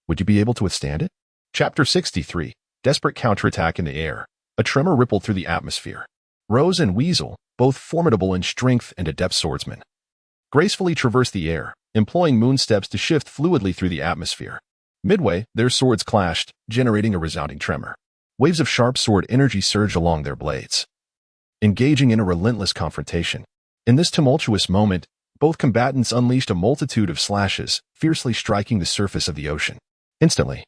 would you be able to withstand it? Chapter 63, Desperate Counterattack in the Air. A tremor rippled through the atmosphere. Rose and Weasel, both formidable in strength and adept swordsmen, gracefully traversed the air, employing moonsteps to shift fluidly through the atmosphere. Midway, their swords clashed, generating a resounding tremor. Waves of sharp sword energy surged along their blades, engaging in a relentless confrontation. In this tumultuous moment, both combatants unleashed a multitude of slashes, fiercely striking the surface of the ocean. Instantly,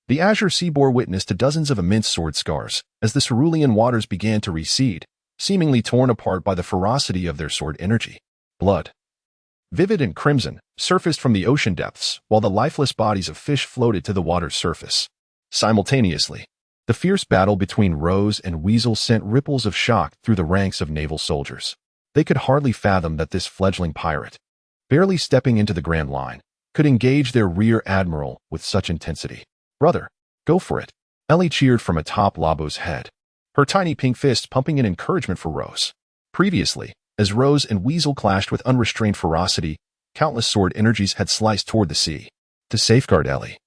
the azure sea bore witness to dozens of immense sword scars as the cerulean waters began to recede, seemingly torn apart by the ferocity of their sword energy. Blood, vivid and crimson, surfaced from the ocean depths, while the lifeless bodies of fish floated to the water's surface. Simultaneously, the fierce battle between Rose and Weasel sent ripples of shock through the ranks of naval soldiers. They could hardly fathom that this fledgling pirate, barely stepping into the Grand Line, could engage their rear admiral with such intensity. "Brother, go for it," Ellie cheered from atop Labo's head, her tiny pink fists pumping in encouragement for Rose. Previously, as Rose and Weasel clashed with unrestrained ferocity, countless sword energies had sliced toward the sea. To safeguard Ellie,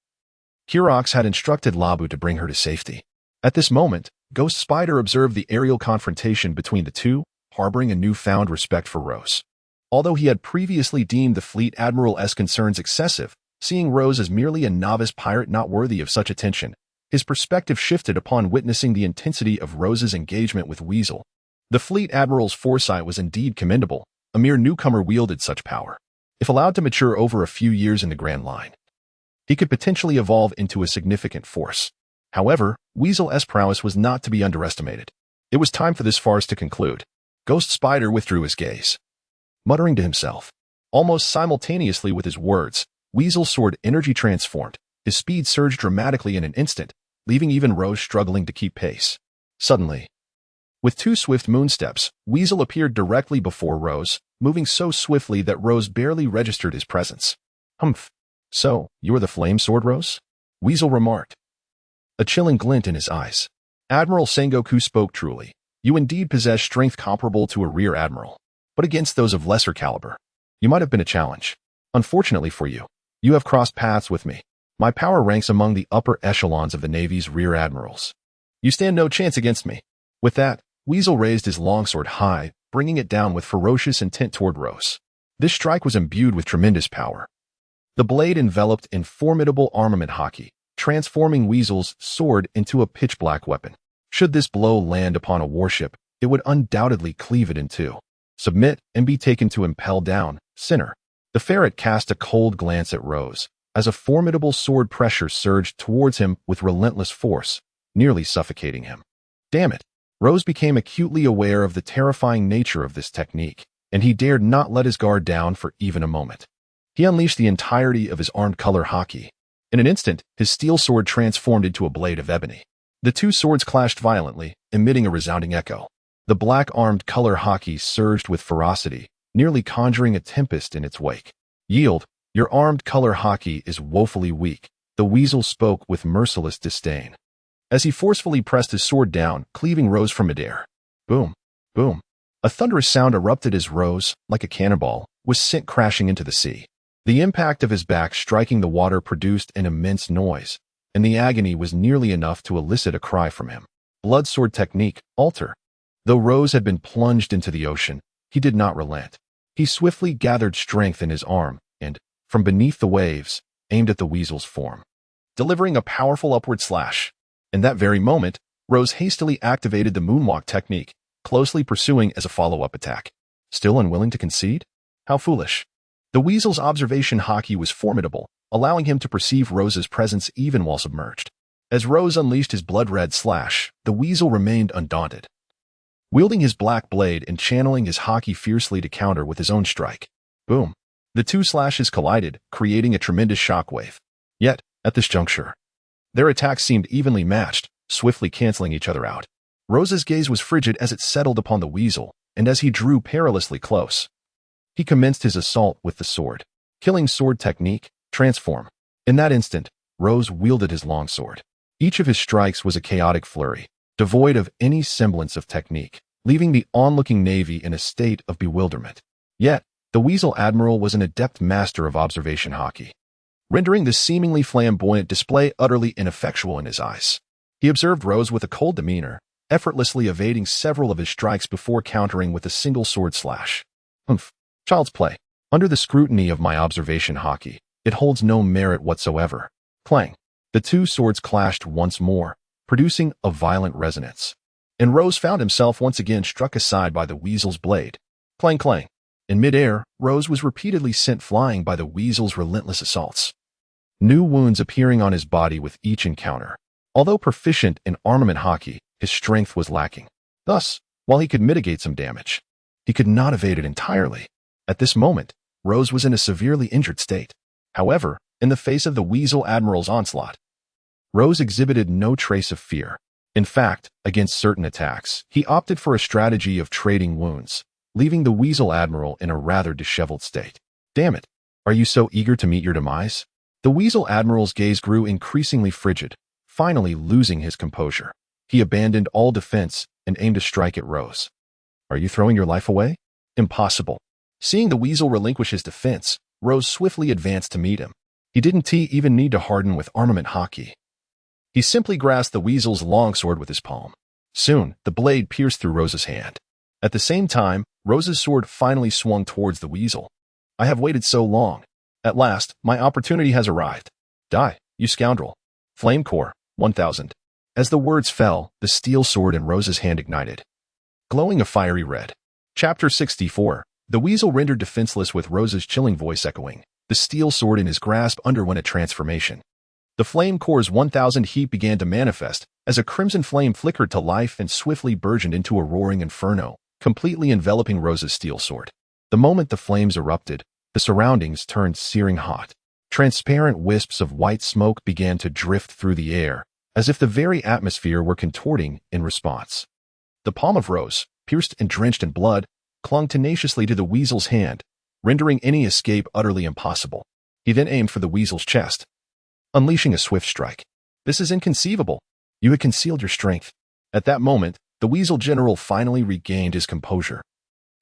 Hurox had instructed Labu to bring her to safety. At this moment, Ghost Spider observed the aerial confrontation between the two, harboring a newfound respect for Rose. Although he had previously deemed the fleet admiral's concerns excessive, seeing Rose as merely a novice pirate not worthy of such attention, his perspective shifted upon witnessing the intensity of Rose's engagement with Weasel. The fleet admiral's foresight was indeed commendable. A mere newcomer wielded such power. If allowed to mature over a few years in the Grand Line, he could potentially evolve into a significant force. However, Weasel's prowess was not to be underestimated. It was time for this farce to conclude. Ghost Spider withdrew his gaze, muttering to himself. Almost simultaneously with his words, Weasel's sword energy transformed. His speed surged dramatically in an instant, leaving even Rose struggling to keep pace. Suddenly, with two swift moonsteps, Weasel appeared directly before Rose, moving so swiftly that Rose barely registered his presence. "Humph. So, you are the flame sword, Rose?" Weasel remarked, a chilling glint in his eyes. Admiral Sengoku spoke truly. You indeed possess strength comparable to a rear admiral, but against those of lesser caliber, you might have been a challenge. Unfortunately for you, you have crossed paths with me. My power ranks among the upper echelons of the Navy's rear admirals. You stand no chance against me. With that, Weasel raised his longsword high, bringing it down with ferocious intent toward Rose. This strike was imbued with tremendous power. The blade enveloped in formidable armament hockey, transforming Weasel's sword into a pitch-black weapon. Should this blow land upon a warship, it would undoubtedly cleave it in two. Submit and be taken to impel down, sinner. The ferret cast a cold glance at Rose, as a formidable sword pressure surged towards him with relentless force, nearly suffocating him. Damn it! Rose became acutely aware of the terrifying nature of this technique, and he dared not let his guard down for even a moment. He unleashed the entirety of his armed color hockey. In an instant, his steel sword transformed into a blade of ebony. The two swords clashed violently, emitting a resounding echo. The black-armed color hockey surged with ferocity, nearly conjuring a tempest in its wake. Yield, your armed color hockey is woefully weak, the Weasel spoke with merciless disdain, as he forcefully pressed his sword down, cleaving Rose from midair. Boom, boom. A thunderous sound erupted as Rose, like a cannonball, was sent crashing into the sea. The impact of his back striking the water produced an immense noise, and the agony was nearly enough to elicit a cry from him. Blood sword technique, alter. Though Rose had been plunged into the ocean, he did not relent. He swiftly gathered strength in his arm and, from beneath the waves, aimed at the Weasel's form, delivering a powerful upward slash. In that very moment, Rose hastily activated the moonwalk technique, closely pursuing as a follow-up attack. Still unwilling to concede? How foolish. The weasel's observation haki was formidable, allowing him to perceive Rose's presence even while submerged. As Rose unleashed his blood-red slash, the weasel remained undaunted, wielding his black blade and channeling his haki fiercely to counter with his own strike. Boom. The two slashes collided, creating a tremendous shockwave. Yet, at this juncture, their attacks seemed evenly matched, swiftly canceling each other out. Rose's gaze was frigid as it settled upon the weasel, and as he drew perilously close, he commenced his assault with the sword. Killing sword technique, transform. In that instant, Rose wielded his longsword. Each of his strikes was a chaotic flurry, devoid of any semblance of technique, leaving the onlooking navy in a state of bewilderment. Yet, the Weasel Admiral was an adept master of observation haki, rendering this seemingly flamboyant display utterly ineffectual in his eyes. He observed Rose with a cold demeanor, effortlessly evading several of his strikes before countering with a single sword slash. Humph. Child's play. Under the scrutiny of my observation haki, it holds no merit whatsoever. Clang. The two swords clashed once more, producing a violent resonance. And Rose found himself once again struck aside by the weasel's blade. Clang clang. In midair, Rose was repeatedly sent flying by the weasel's relentless assaults, new wounds appearing on his body with each encounter. Although proficient in armament haki, his strength was lacking. Thus, while he could mitigate some damage, he could not evade it entirely. At this moment, Rose was in a severely injured state. However, in the face of the Weasel Admiral's onslaught, Rose exhibited no trace of fear. In fact, against certain attacks, he opted for a strategy of trading wounds, leaving the Weasel Admiral in a rather disheveled state. Damn it! Are you so eager to meet your demise? The Weasel Admiral's gaze grew increasingly frigid, finally losing his composure. He abandoned all defense and aimed a strike at Rose. Are you throwing your life away? Impossible. Seeing the weasel relinquish his defense, Rose swiftly advanced to meet him. He didn't even need to harden with armament haki. He simply grasped the weasel's longsword with his palm. Soon, the blade pierced through Rose's hand. At the same time, Rose's sword finally swung towards the weasel. I have waited so long. At last, my opportunity has arrived. Die, you scoundrel. Flame Core, 1000. As the words fell, the steel sword in Rose's hand ignited, glowing a fiery red. Chapter 64. The weasel rendered defenseless with Rose's chilling voice echoing. The steel sword in his grasp underwent a transformation. The Flame Core's 1000 heat began to manifest as a crimson flame flickered to life and swiftly burgeoned into a roaring inferno, completely enveloping Rose's steel sword. The moment the flames erupted, the surroundings turned searing hot. Transparent wisps of white smoke began to drift through the air, as if the very atmosphere were contorting in response. The palm of Rose, pierced and drenched in blood, clung tenaciously to the weasel's hand, rendering any escape utterly impossible. He then aimed for the weasel's chest, unleashing a swift strike. This is inconceivable. You had concealed your strength. At that moment, the weasel general finally regained his composure,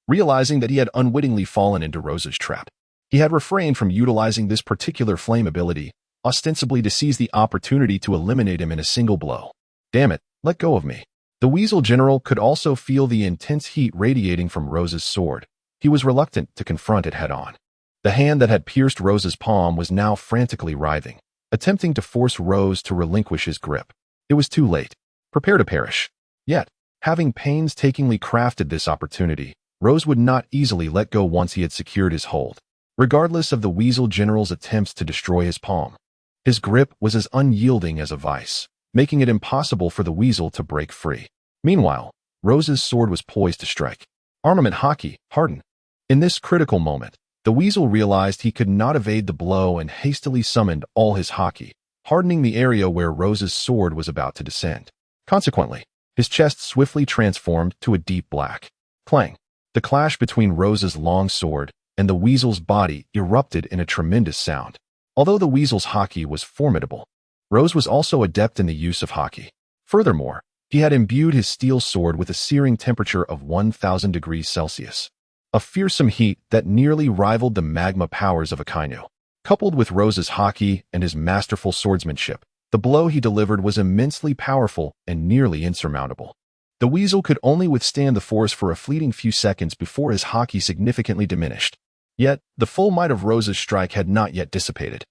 realizing that he had unwittingly fallen into Rose's trap. He had refrained from utilizing this particular flame ability, ostensibly to seize the opportunity to eliminate him in a single blow. Damn it, let go of me. The weasel general could also feel the intense heat radiating from Rose's sword. He was reluctant to confront it head-on. The hand that had pierced Rose's palm was now frantically writhing, attempting to force Rose to relinquish his grip. It was too late. Prepare to perish. Yet, having painstakingly crafted this opportunity, Rose would not easily let go once he had secured his hold. Regardless of the weasel general's attempts to destroy his palm, his grip was as unyielding as a vice, making it impossible for the weasel to break free. Meanwhile, Rose's sword was poised to strike. Armament haki, harden. In this critical moment, the weasel realized he could not evade the blow and hastily summoned all his haki, hardening the area where Rose's sword was about to descend. Consequently, his chest swiftly transformed to a deep black. Clang. The clash between Rose's long sword and the weasel's body erupted in a tremendous sound. Although the weasel's haki was formidable, Rose was also adept in the use of haki. Furthermore, he had imbued his steel sword with a searing temperature of 1000 degrees Celsius, a fearsome heat that nearly rivaled the magma powers of a kainu. Coupled with Rose's haki and his masterful swordsmanship, the blow he delivered was immensely powerful and nearly insurmountable. The weasel could only withstand the force for a fleeting few seconds before his haki significantly diminished. Yet, the full might of Rose's strike had not yet dissipated.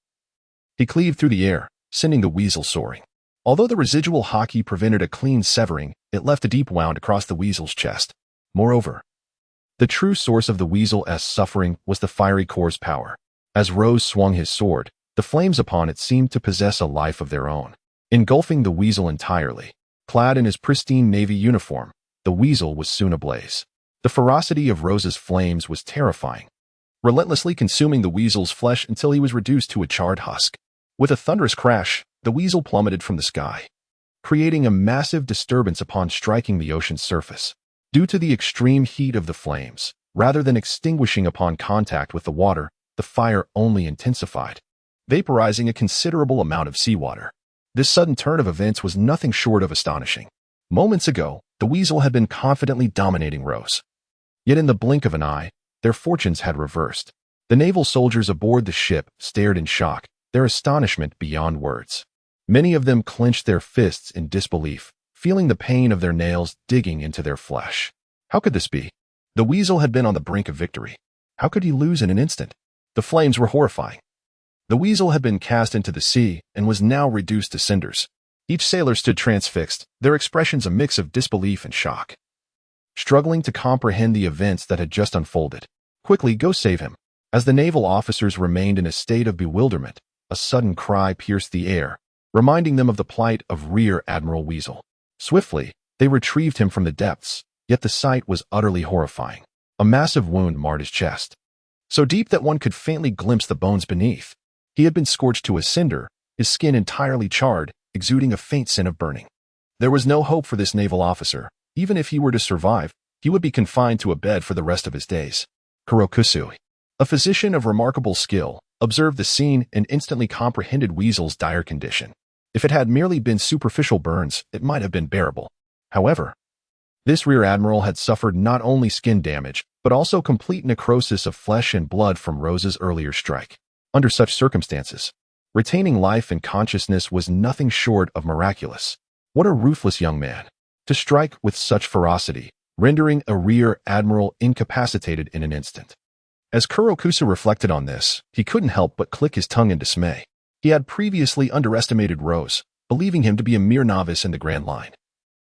He cleaved through the air, sending the weasel soaring. Although the residual haki prevented a clean severing, it left a deep wound across the weasel's chest. Moreover, the true source of the weasel's suffering was the fiery core's power. As Rose swung his sword, the flames upon it seemed to possess a life of their own, engulfing the weasel entirely. Clad in his pristine navy uniform, the weasel was soon ablaze. The ferocity of Rose's flames was terrifying, relentlessly consuming the weasel's flesh until he was reduced to a charred husk. With a thunderous crash, the weasel plummeted from the sky, creating a massive disturbance upon striking the ocean's surface. Due to the extreme heat of the flames, rather than extinguishing upon contact with the water, the fire only intensified, vaporizing a considerable amount of seawater. This sudden turn of events was nothing short of astonishing. Moments ago, the weasel had been confidently dominating Rose. Yet in the blink of an eye, their fortunes had reversed. The naval soldiers aboard the ship stared in shock, their astonishment beyond words. Many of them clenched their fists in disbelief, feeling the pain of their nails digging into their flesh. How could this be? The weasel had been on the brink of victory. How could he lose in an instant? The flames were horrifying. The weasel had been cast into the sea and was now reduced to cinders. Each sailor stood transfixed, their expressions a mix of disbelief and shock, struggling to comprehend the events that had just unfolded. Quickly, go save him. As the naval officers remained in a state of bewilderment, a sudden cry pierced the air, reminding them of the plight of Rear Admiral Weasel. Swiftly, they retrieved him from the depths, yet the sight was utterly horrifying. A massive wound marred his chest, so deep that one could faintly glimpse the bones beneath. He had been scorched to a cinder, his skin entirely charred, exuding a faint scent of burning. There was no hope for this naval officer. Even if he were to survive, he would be confined to a bed for the rest of his days. Kurokusui, a physician of remarkable skill, observed the scene and instantly comprehended Weasel's dire condition. If it had merely been superficial burns, it might have been bearable. However, this rear admiral had suffered not only skin damage, but also complete necrosis of flesh and blood from Rose's earlier strike. Under such circumstances, retaining life and consciousness was nothing short of miraculous. What a ruthless young man, to strike with such ferocity, rendering a rear admiral incapacitated in an instant. As Kurokusu reflected on this, he couldn't help but click his tongue in dismay. He had previously underestimated Rose, believing him to be a mere novice in the Grand Line.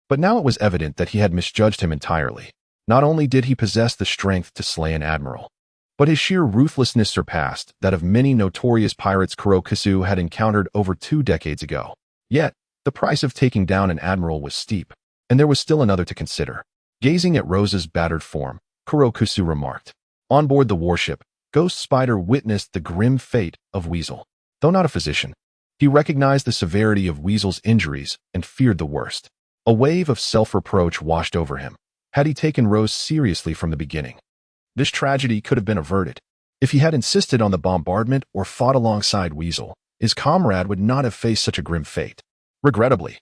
But now it was evident that he had misjudged him entirely. Not only did he possess the strength to slay an admiral, but his sheer ruthlessness surpassed that of many notorious pirates Kurokusu had encountered over 2 decades ago. Yet, the price of taking down an admiral was steep, and there was still another to consider. Gazing at Rose's battered form, Kurokusu remarked, "On board the warship, Ghost Spider witnessed the grim fate of Weasel. Though not a physician, he recognized the severity of Weasel's injuries and feared the worst. A wave of self-reproach washed over him. Had he taken Rose seriously from the beginning, this tragedy could have been averted. If he had insisted on the bombardment or fought alongside Weasel, his comrade would not have faced such a grim fate. Regrettably,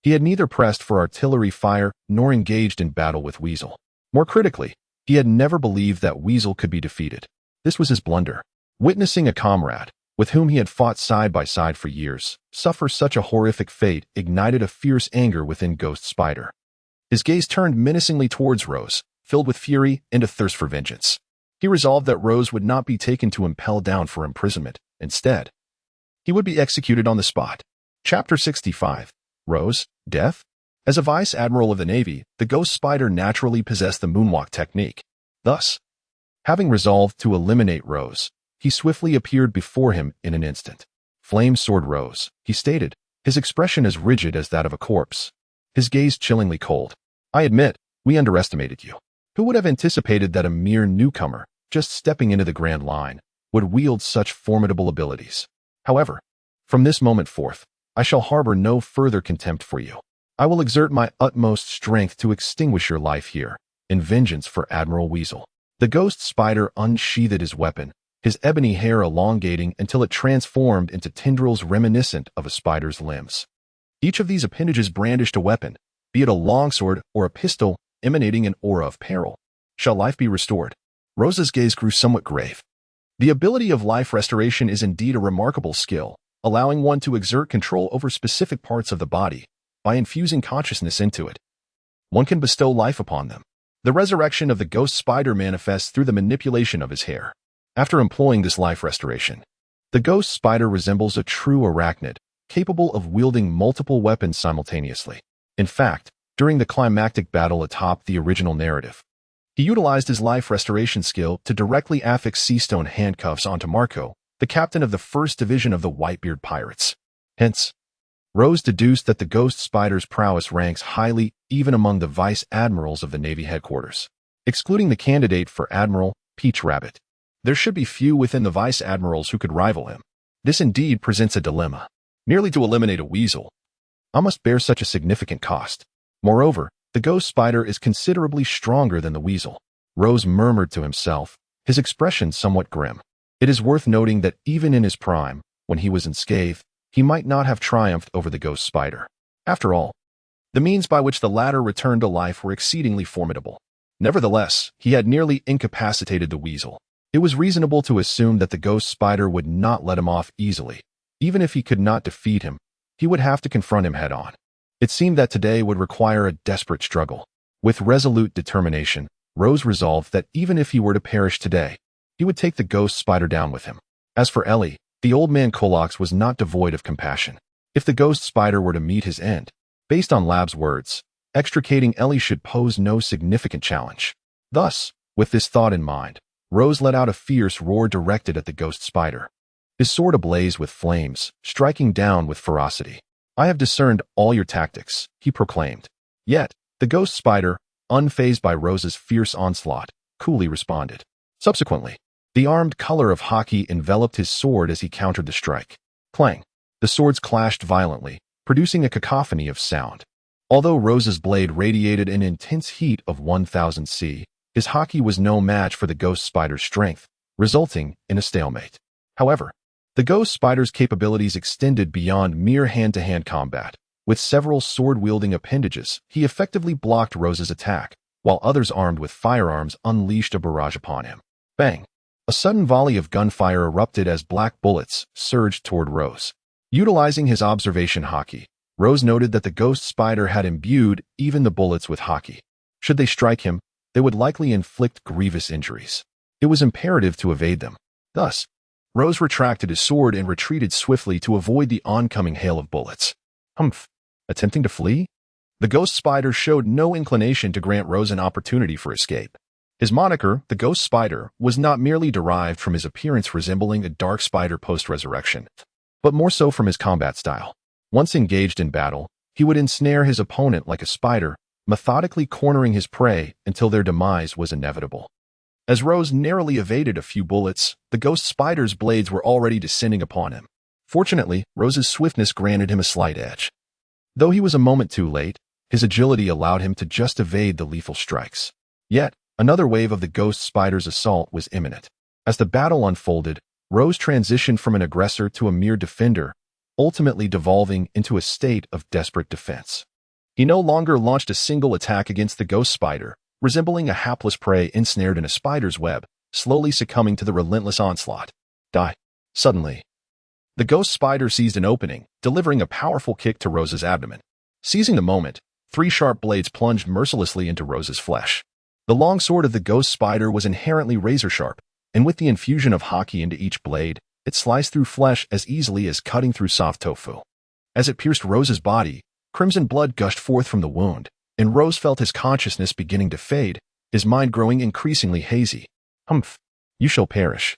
he had neither pressed for artillery fire nor engaged in battle with Weasel. More critically, he had never believed that Weasel could be defeated. This was his blunder. Witnessing a comrade, with whom he had fought side by side for years, suffer such a horrific fate ignited a fierce anger within Ghost Spider. His gaze turned menacingly towards Rose, filled with fury and a thirst for vengeance. He resolved that Rose would not be taken to impel down for imprisonment. Instead, he would be executed on the spot. Chapter 65. Rose, Death? As a Vice Admiral of the Navy, the Ghost Spider naturally possessed the moonwalk technique. Thus, having resolved to eliminate Rose, he swiftly appeared before him in an instant. "Flame Sword Rose," he stated, his expression as rigid as that of a corpse, his gaze chillingly cold. "I admit, we underestimated you. Who would have anticipated that a mere newcomer, just stepping into the Grand Line, would wield such formidable abilities? However, from this moment forth, I shall harbor no further contempt for you. I will exert my utmost strength to extinguish your life here, in vengeance for Admiral Weasel." The Ghost Spider unsheathed his weapon, his ebony hair elongating until it transformed into tendrils reminiscent of a spider's limbs. Each of these appendages brandished a weapon, be it a longsword or a pistol, emanating an aura of peril. "Shall life be restored?" Rose's gaze grew somewhat grave. The ability of life restoration is indeed a remarkable skill, allowing one to exert control over specific parts of the body. By infusing consciousness into it, one can bestow life upon them. The resurrection of the Ghost Spider manifests through the manipulation of his hair. After employing this life restoration, the Ghost Spider resembles a true arachnid, capable of wielding multiple weapons simultaneously. In fact, during the climactic battle atop the original narrative, he utilized his life restoration skill to directly affix seastone handcuffs onto Marco, the captain of the 1st Division of the Whitebeard Pirates. Hence, Rose deduced that the Ghost Spider's prowess ranks highly even among the vice admirals of the Navy headquarters. Excluding the candidate for Admiral Peach Rabbit, there should be few within the vice admirals who could rival him. This indeed presents a dilemma. Merely to eliminate a weasel, I must bear such a significant cost. Moreover, the Ghost Spider is considerably stronger than the weasel. Rose murmured to himself, his expression somewhat grim. It is worth noting that even in his prime, when he was unscathed, he might not have triumphed over the Ghost Spider. After all, the means by which the latter returned to life were exceedingly formidable. Nevertheless, he had nearly incapacitated the weasel. It was reasonable to assume that the Ghost Spider would not let him off easily. Even if he could not defeat him, he would have to confront him head-on. It seemed that today would require a desperate struggle. With resolute determination, Rose resolved that even if he were to perish today, he would take the Ghost Spider down with him. As for Ellie, the old man Kolox was not devoid of compassion. If the Ghost Spider were to meet his end, based on Lab's words, extricating Ellie should pose no significant challenge. Thus, with this thought in mind, Rose let out a fierce roar directed at the Ghost Spider. His sword ablaze with flames, striking down with ferocity. "I have discerned all your tactics," he proclaimed. Yet, the Ghost Spider, unfazed by Rose's fierce onslaught, coolly responded. Subsequently, the armed color of hockey enveloped his sword as he countered the strike. Clang! The swords clashed violently, producing a cacophony of sound. Although Rose's blade radiated an intense heat of 1000 C, his hockey was no match for the Ghost Spider's strength, resulting in a stalemate. However, the Ghost Spider's capabilities extended beyond mere hand-to-hand combat. With several sword-wielding appendages, he effectively blocked Rose's attack, while others armed with firearms unleashed a barrage upon him. Bang! A sudden volley of gunfire erupted as black bullets surged toward Rose. Utilizing his observation hockey, Rose noted that the Ghost Spider had imbued even the bullets with hockey. Should they strike him, they would likely inflict grievous injuries. It was imperative to evade them. Thus, Rose retracted his sword and retreated swiftly to avoid the oncoming hail of bullets. Humph! Attempting to flee? The Ghost Spider showed no inclination to grant Rose an opportunity for escape. His moniker, the Ghost Spider, was not merely derived from his appearance resembling a dark spider post-resurrection, but more so from his combat style. Once engaged in battle, he would ensnare his opponent like a spider, methodically cornering his prey until their demise was inevitable. As Rose narrowly evaded a few bullets, the Ghost Spider's blades were already descending upon him. Fortunately, Rose's swiftness granted him a slight edge. Though he was a moment too late, his agility allowed him to just evade the lethal strikes. Yet, another wave of the Ghost Spider's assault was imminent. As the battle unfolded, Rose transitioned from an aggressor to a mere defender, ultimately devolving into a state of desperate defense. He no longer launched a single attack against the Ghost Spider, resembling a hapless prey ensnared in a spider's web, slowly succumbing to the relentless onslaught. Die. Suddenly, the Ghost Spider seized an opening, delivering a powerful kick to Rose's abdomen. Seizing the moment, 3 sharp blades plunged mercilessly into Rose's flesh. The long sword of the Ghost Spider was inherently razor-sharp, and with the infusion of hockey into each blade, it sliced through flesh as easily as cutting through soft tofu. As it pierced Rose's body, crimson blood gushed forth from the wound, and Rose felt his consciousness beginning to fade, his mind growing increasingly hazy. Humph! You shall perish.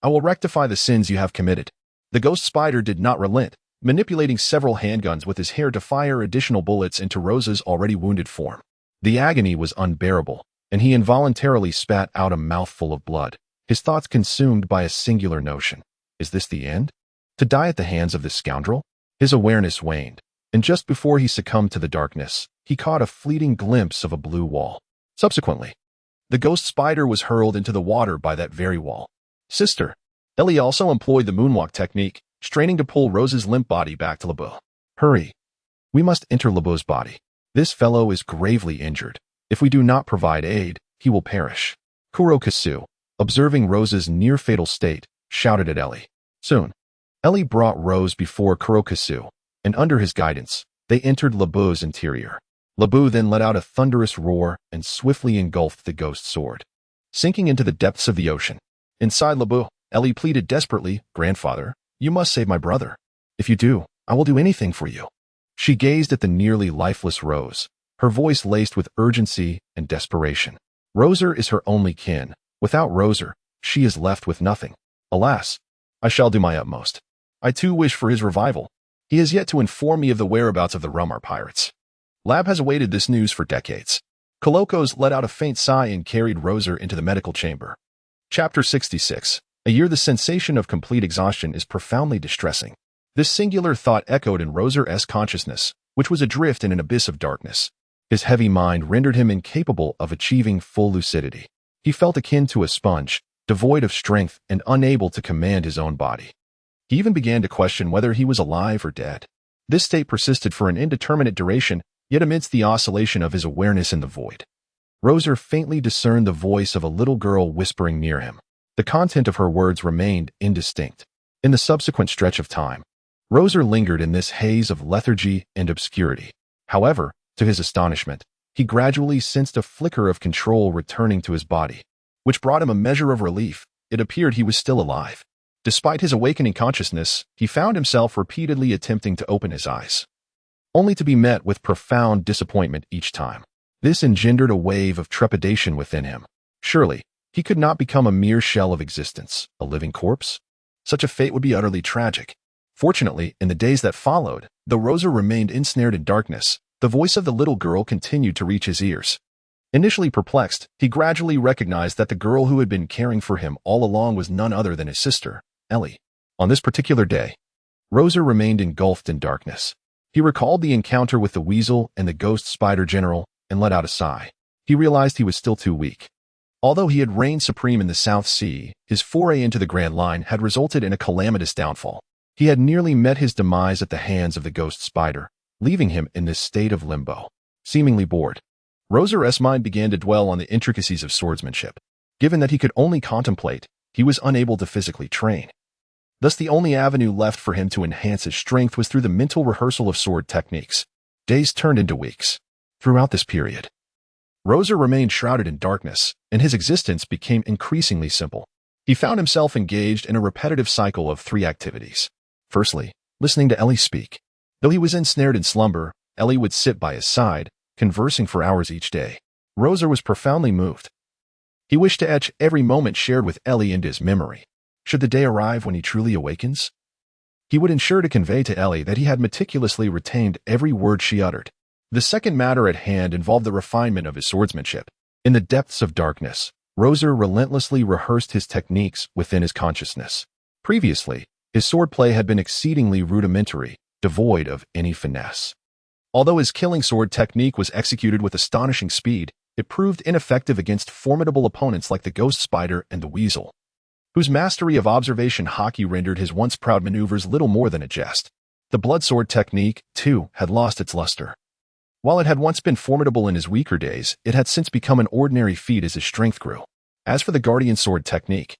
I will rectify the sins you have committed. The Ghost Spider did not relent, manipulating several handguns with his hair to fire additional bullets into Rose's already wounded form. The agony was unbearable, and he involuntarily spat out a mouthful of blood, his thoughts consumed by a singular notion. Is this the end? To die at the hands of this scoundrel? His awareness waned, and just before he succumbed to the darkness, he caught a fleeting glimpse of a blue wall. Subsequently, the Ghost Spider was hurled into the water by that very wall. Sister, Ellie also employed the moonwalk technique, straining to pull Rose's limp body back to Lebeau. Hurry. We must enter Lebeau's body. This fellow is gravely injured. If we do not provide aid, he will perish. Kurokasu, observing Rose's near-fatal state, shouted at Ellie. Soon, Ellie brought Rose before Kurokasu, and under his guidance, they entered Lebeau's interior. Lebeau then let out a thunderous roar and swiftly engulfed the ghost sword, sinking into the depths of the ocean. Inside Lebeau, Ellie pleaded desperately, Grandfather, you must save my brother. If you do, I will do anything for you. She gazed at the nearly lifeless Rose, her voice laced with urgency and desperation. Rozé is her only kin. Without Rozé, she is left with nothing. Alas, I shall do my utmost. I too wish for his revival. He has yet to inform me of the whereabouts of the Rumar pirates. Lab has awaited this news for decades. Kolokos let out a faint sigh and carried Rozé into the medical chamber. Chapter 66. A year. The sensation of complete exhaustion is profoundly distressing. This singular thought echoed in Rozé's consciousness, which was adrift in an abyss of darkness. His heavy mind rendered him incapable of achieving full lucidity. He felt akin to a sponge, devoid of strength and unable to command his own body. He even began to question whether he was alive or dead. This state persisted for an indeterminate duration, yet amidst the oscillation of his awareness in the void, Rozé faintly discerned the voice of a little girl whispering near him. The content of her words remained indistinct. In the subsequent stretch of time, Rozé lingered in this haze of lethargy and obscurity. However, to his astonishment, he gradually sensed a flicker of control returning to his body, which brought him a measure of relief. It appeared he was still alive. Despite his awakening consciousness, he found himself repeatedly attempting to open his eyes, only to be met with profound disappointment each time. This engendered a wave of trepidation within him. Surely, he could not become a mere shell of existence, a living corpse? Such a fate would be utterly tragic. Fortunately, in the days that followed, though Rozé remained ensnared in darkness, the voice of the little girl continued to reach his ears. Initially perplexed, he gradually recognized that the girl who had been caring for him all along was none other than his sister, Ellie. On this particular day, Rozé remained engulfed in darkness. He recalled the encounter with the weasel and the ghost spider general and let out a sigh. He realized he was still too weak. Although he had reigned supreme in the South Sea, his foray into the Grand Line had resulted in a calamitous downfall. He had nearly met his demise at the hands of the ghost spider, leaving him in this state of limbo. Seemingly bored, Rozé's mind began to dwell on the intricacies of swordsmanship. Given that he could only contemplate, he was unable to physically train. Thus the only avenue left for him to enhance his strength was through the mental rehearsal of sword techniques. Days turned into weeks. Throughout this period, Rozé remained shrouded in darkness, and his existence became increasingly simple. He found himself engaged in a repetitive cycle of 3 activities. Firstly, listening to Ellie speak. Though he was ensnared in slumber, Ellie would sit by his side, conversing for hours each day. Rozé was profoundly moved. He wished to etch every moment shared with Ellie into his memory. Should the day arrive when he truly awakens, he would ensure to convey to Ellie that he had meticulously retained every word she uttered. The second matter at hand involved the refinement of his swordsmanship. In the depths of darkness, Rozé relentlessly rehearsed his techniques within his consciousness. Previously, his swordplay had been exceedingly rudimentary, devoid of any finesse. Although his killing sword technique was executed with astonishing speed, it proved ineffective against formidable opponents like the ghost spider and the weasel, whose mastery of observation hockey rendered his once proud maneuvers little more than a jest. The blood sword technique, too, had lost its luster. While it had once been formidable in his weaker days, it had since become an ordinary feat as his strength grew. As for the guardian sword technique,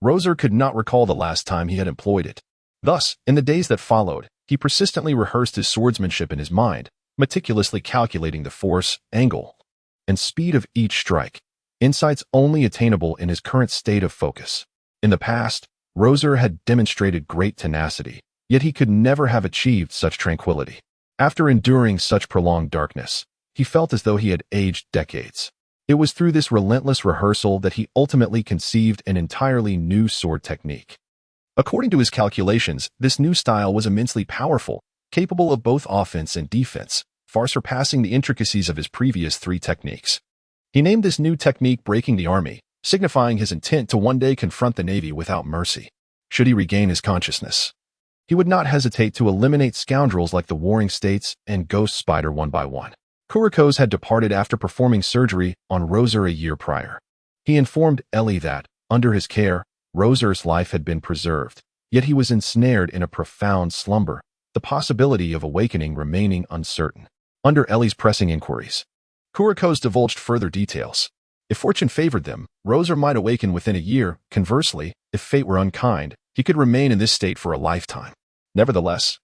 Rozé could not recall the last time he had employed it. Thus, in the days that followed, he persistently rehearsed his swordsmanship in his mind, meticulously calculating the force, angle, and speed of each strike, insights only attainable in his current state of focus. In the past, Rozé had demonstrated great tenacity, yet he could never have achieved such tranquility. After enduring such prolonged darkness, he felt as though he had aged decades. It was through this relentless rehearsal that he ultimately conceived an entirely new sword technique. According to his calculations, this new style was immensely powerful, capable of both offense and defense, far surpassing the intricacies of his previous 3 techniques. He named this new technique Breaking the Army, signifying his intent to one day confront the Navy without mercy. Should he regain his consciousness, he would not hesitate to eliminate scoundrels like the Warring States and Ghost Spider one by one. Kurikos had departed after performing surgery on Rozé a year prior. He informed Ellie that, under his care, Rozé's life had been preserved, yet he was ensnared in a profound slumber, the possibility of awakening remaining uncertain. Under Ellie's pressing inquiries, Kurikos divulged further details. If fortune favored them, Rozé might awaken within a year. Conversely, if fate were unkind, he could remain in this state for a lifetime. Nevertheless,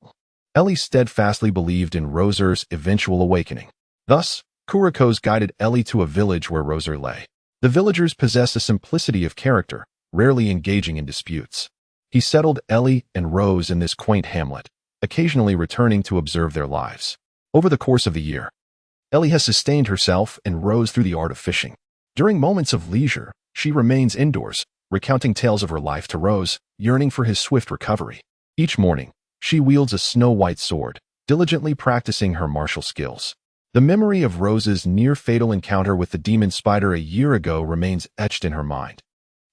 Ellie steadfastly believed in Rozé's eventual awakening. Thus, Kurikos guided Ellie to a village where Rozé lay. The villagers possessed a simplicity of character, rarely engaging in disputes. He settled Ellie and Rose in this quaint hamlet, occasionally returning to observe their lives. Over the course of the year, Ellie has sustained herself and rose through the art of fishing. During moments of leisure, she remains indoors, recounting tales of her life to Rose, yearning for his swift recovery. Each morning, she wields a snow-white sword, diligently practicing her martial skills. The memory of Rose's near-fatal encounter with the demon spider a year ago remains etched in her mind,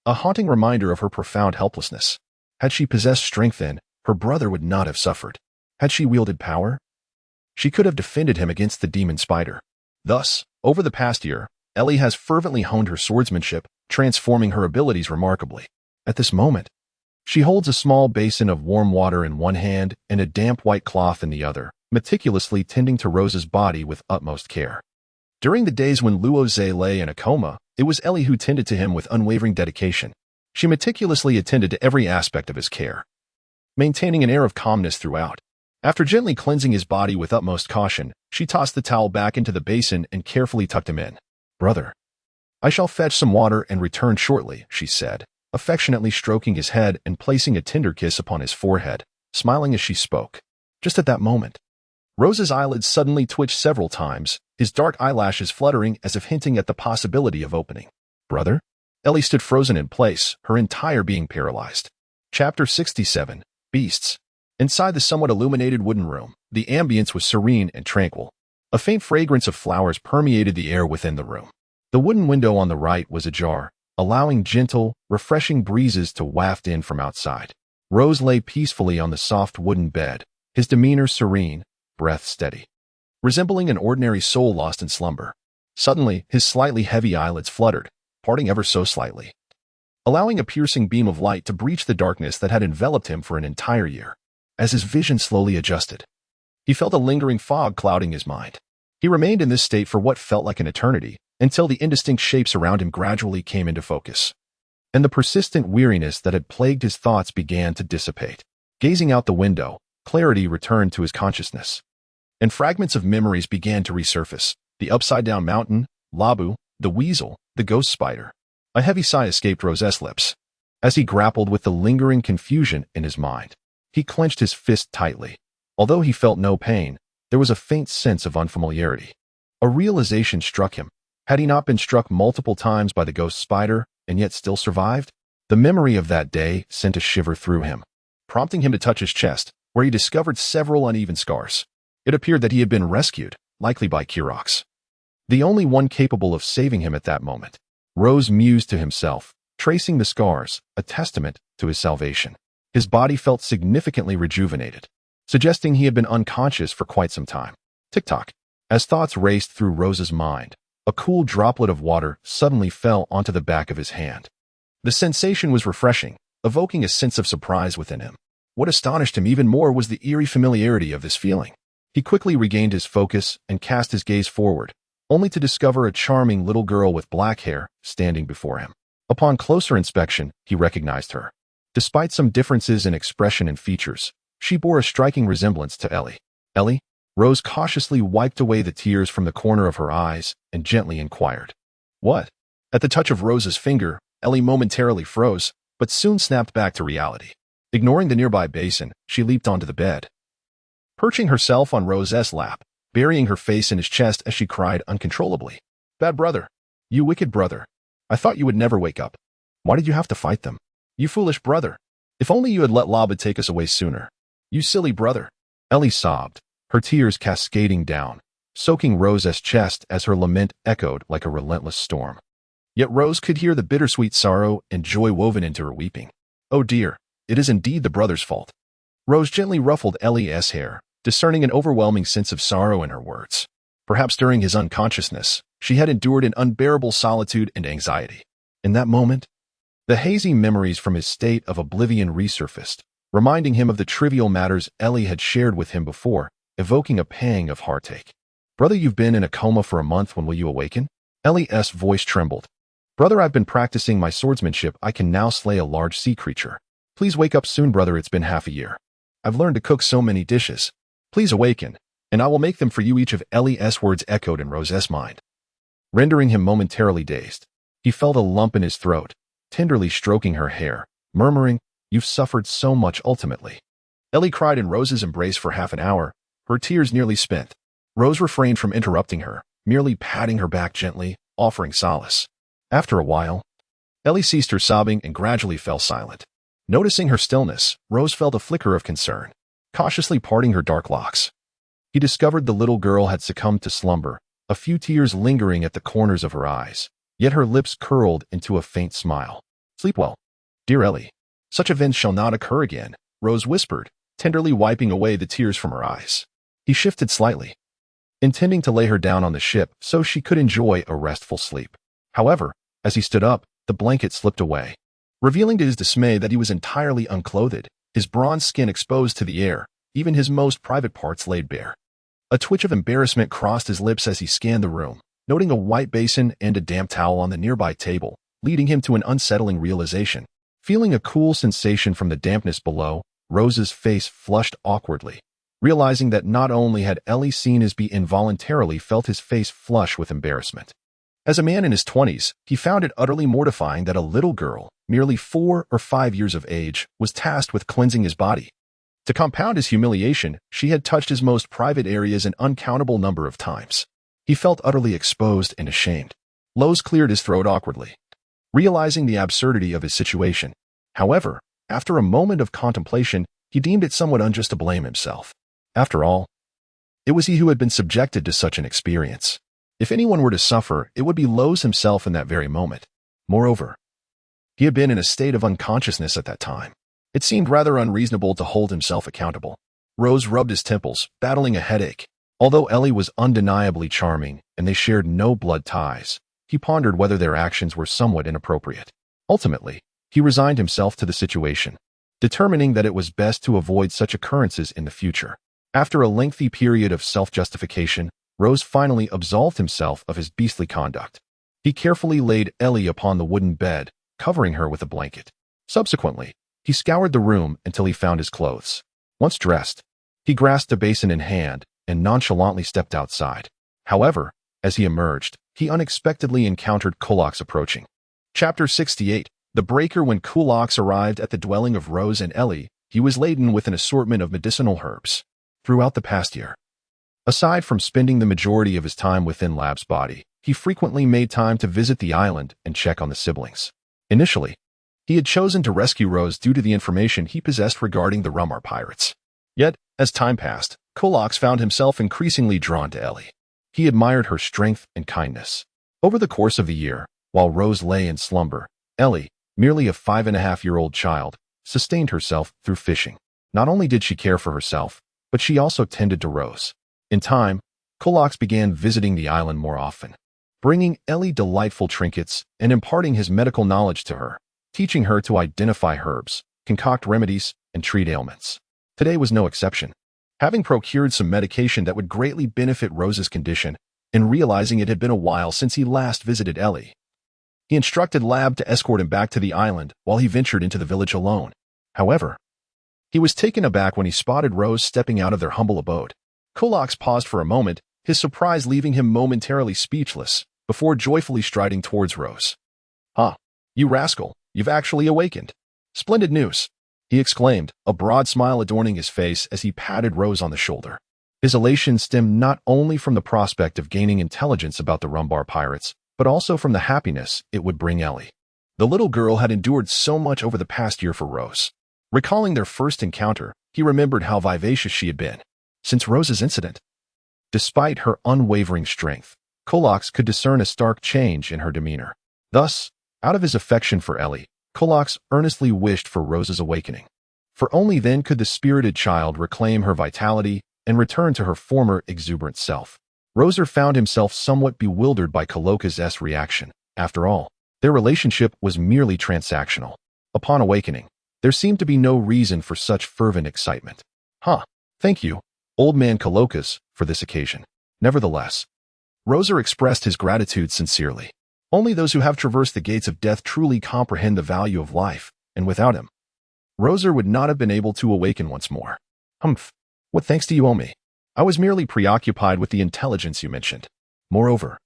a haunting reminder of her profound helplessness. Had she possessed strength then, her brother would not have suffered. Had she wielded power, she could have defended him against the demon spider. Thus, over the past year, Ellie has fervently honed her swordsmanship, transforming her abilities remarkably. At this moment, she holds a small basin of warm water in one hand and a damp white cloth in the other, meticulously tending to Rose's body with utmost care. During the days when Rozé lay in a coma, it was Ellie who tended to him with unwavering dedication. She meticulously attended to every aspect of his care, maintaining an air of calmness throughout. After gently cleansing his body with utmost caution, she tossed the towel back into the basin and carefully tucked him in. "Brother, I shall fetch some water and return shortly," she said, affectionately stroking his head and placing a tender kiss upon his forehead, smiling as she spoke. Just at that moment, Rose's eyelids suddenly twitched several times, his dark eyelashes fluttering as if hinting at the possibility of opening. "Brother?" Ellie stood frozen in place, her entire being paralyzed. Chapter 67. Beasts. Inside the somewhat illuminated wooden room, the ambience was serene and tranquil. A faint fragrance of flowers permeated the air within the room. The wooden window on the right was ajar, allowing gentle, refreshing breezes to waft in from outside. Rose lay peacefully on the soft wooden bed, his demeanor serene, breath steady, resembling an ordinary soul lost in slumber. Suddenly, his slightly heavy eyelids fluttered, parting ever so slightly, allowing a piercing beam of light to breach the darkness that had enveloped him for an entire year. As his vision slowly adjusted, he felt a lingering fog clouding his mind. He remained in this state for what felt like an eternity, until the indistinct shapes around him gradually came into focus, and the persistent weariness that had plagued his thoughts began to dissipate. Gazing out the window, clarity returned to his consciousness, and fragments of memories began to resurface. The upside-down mountain, Labu, the weasel, the ghost spider. A heavy sigh escaped Rose's lips as he grappled with the lingering confusion in his mind. He clenched his fist tightly. Although he felt no pain, there was a faint sense of unfamiliarity. A realization struck him. Had he not been struck multiple times by the ghost spider and yet still survived? The memory of that day sent a shiver through him, prompting him to touch his chest, where he discovered several uneven scars. It appeared that he had been rescued, likely by Kirox, the only one capable of saving him at that moment. Rose mused to himself, tracing the scars, a testament to his salvation. His body felt significantly rejuvenated, suggesting he had been unconscious for quite some time. Tick-tock. As thoughts raced through Rose's mind, a cool droplet of water suddenly fell onto the back of his hand. The sensation was refreshing, evoking a sense of surprise within him. What astonished him even more was the eerie familiarity of this feeling. He quickly regained his focus and cast his gaze forward, only to discover a charming little girl with black hair standing before him. Upon closer inspection, he recognized her. Despite some differences in expression and features, she bore a striking resemblance to Ellie. "Ellie?" Rose cautiously wiped away the tears from the corner of her eyes and gently inquired. "What?" At the touch of Rose's finger, Ellie momentarily froze, but soon snapped back to reality. Ignoring the nearby basin, she leaped onto the bed, perching herself on Rose's lap, burying her face in his chest as she cried uncontrollably. "Bad brother! You wicked brother! I thought you would never wake up. Why did you have to fight them? You foolish brother! If only you had let Laba take us away sooner. You silly brother!" Ellie sobbed, her tears cascading down, soaking Rose's chest as her lament echoed like a relentless storm. Yet Rose could hear the bittersweet sorrow and joy woven into her weeping. "Oh dear, it is indeed the brother's fault." Rose gently ruffled Ellie's hair, discerning an overwhelming sense of sorrow in her words. Perhaps during his unconsciousness, she had endured an unbearable solitude and anxiety. In that moment, the hazy memories from his state of oblivion resurfaced, reminding him of the trivial matters Ellie had shared with him before, evoking a pang of heartache. "Brother, you've been in a coma for a month. When will you awaken?" Ellie's voice trembled. "Brother, I've been practicing my swordsmanship. I can now slay a large sea creature. Please wake up soon, brother. It's been half a year. I've learned to cook so many dishes. Please awaken, and I will make them for you." Each of Ellie's words echoed in Rose's mind, rendering him momentarily dazed. He felt a lump in his throat, tenderly stroking her hair, murmuring, "You've suffered so much ultimately. Ellie cried in Rose's embrace for half an hour, her tears nearly spent. Rose refrained from interrupting her, merely patting her back gently, offering solace. After a while, Ellie ceased her sobbing and gradually fell silent. Noticing her stillness, Rose felt a flicker of concern, cautiously parting her dark locks. He discovered the little girl had succumbed to slumber, a few tears lingering at the corners of her eyes, yet her lips curled into a faint smile. "Sleep well, dear Ellie. Such events shall not occur again," Rose whispered, tenderly wiping away the tears from her eyes. He shifted slightly, intending to lay her down on the ship so she could enjoy a restful sleep. However, as he stood up, the blanket slipped away, revealing to his dismay that he was entirely unclothed, his bronze skin exposed to the air, even his most private parts laid bare. A twitch of embarrassment crossed his lips as he scanned the room, noting a white basin and a damp towel on the nearby table, leading him to an unsettling realization. Feeling a cool sensation from the dampness below, Rose's face flushed awkwardly, realizing that not only had Ellie seen his be involuntarily felt his face flush with embarrassment. As a man in his 20s, he found it utterly mortifying that a little girl, merely 4 or 5 years of age, was tasked with cleansing his body. To compound his humiliation, she had touched his most private areas an uncountable number of times. He felt utterly exposed and ashamed. Lowe's cleared his throat awkwardly, realizing the absurdity of his situation. However, after a moment of contemplation, he deemed it somewhat unjust to blame himself. After all, it was he who had been subjected to such an experience. If anyone were to suffer, it would be Lowe's himself in that very moment. Moreover, he had been in a state of unconsciousness at that time. It seemed rather unreasonable to hold himself accountable. Rose rubbed his temples, battling a headache. Although Ellie was undeniably charming and they shared no blood ties, he pondered whether their actions were somewhat inappropriate. Ultimately, he resigned himself to the situation, determining that it was best to avoid such occurrences in the future. After a lengthy period of self-justification, Rose finally absolved himself of his beastly conduct. He carefully laid Ellie upon the wooden bed, covering her with a blanket. Subsequently, he scoured the room until he found his clothes. Once dressed, he grasped a basin in hand and nonchalantly stepped outside. However, as he emerged, he unexpectedly encountered Kulox approaching. Chapter 68. The Breaker. When Kulox arrived at the dwelling of Rose and Ellie, he was laden with an assortment of medicinal herbs. Throughout the past year, aside from spending the majority of his time within Lab's body, he frequently made time to visit the island and check on the siblings. Initially, he had chosen to rescue Rose due to the information he possessed regarding the Rumbar pirates. Yet, as time passed, Kulox found himself increasingly drawn to Ellie. He admired her strength and kindness. Over the course of the year, while Rose lay in slumber, Ellie, merely a 5.5-year-old child, sustained herself through fishing. Not only did she care for herself, but she also tended to Rose. In time, Kulox began visiting the island more often, bringing Ellie delightful trinkets and imparting his medical knowledge to her, teaching her to identify herbs, concoct remedies, and treat ailments. Today was no exception. Having procured some medication that would greatly benefit Rose's condition, and realizing it had been a while since he last visited Ellie, he instructed Lab to escort him back to the island while he ventured into the village alone. However, he was taken aback when he spotted Rose stepping out of their humble abode. Kulox paused for a moment, his surprise leaving him momentarily speechless, before joyfully striding towards Rose. "Huh, you rascal, you've actually awakened. Splendid news," he exclaimed, a broad smile adorning his face as he patted Rose on the shoulder. His elation stemmed not only from the prospect of gaining intelligence about the Rumbar pirates, but also from the happiness it would bring Ellie. The little girl had endured so much over the past year for Rose. Recalling their first encounter, he remembered how vivacious she had been since Rose's incident. Despite her unwavering strength, Kulox could discern a stark change in her demeanor. Thus, out of his affection for Ellie, Kulox earnestly wished for Rose's awakening. For only then could the spirited child reclaim her vitality and return to her former exuberant self. Roser found himself somewhat bewildered by Kulox's reaction. After all, their relationship was merely transactional. Upon awakening, there seemed to be no reason for such fervent excitement. Thank you, old man Kulox, for this occasion. Nevertheless, Roser expressed his gratitude sincerely. Only those who have traversed the gates of death truly comprehend the value of life, and without him, Roser would not have been able to awaken once more. What thanks do you owe me? I was merely preoccupied with the intelligence you mentioned. Moreover,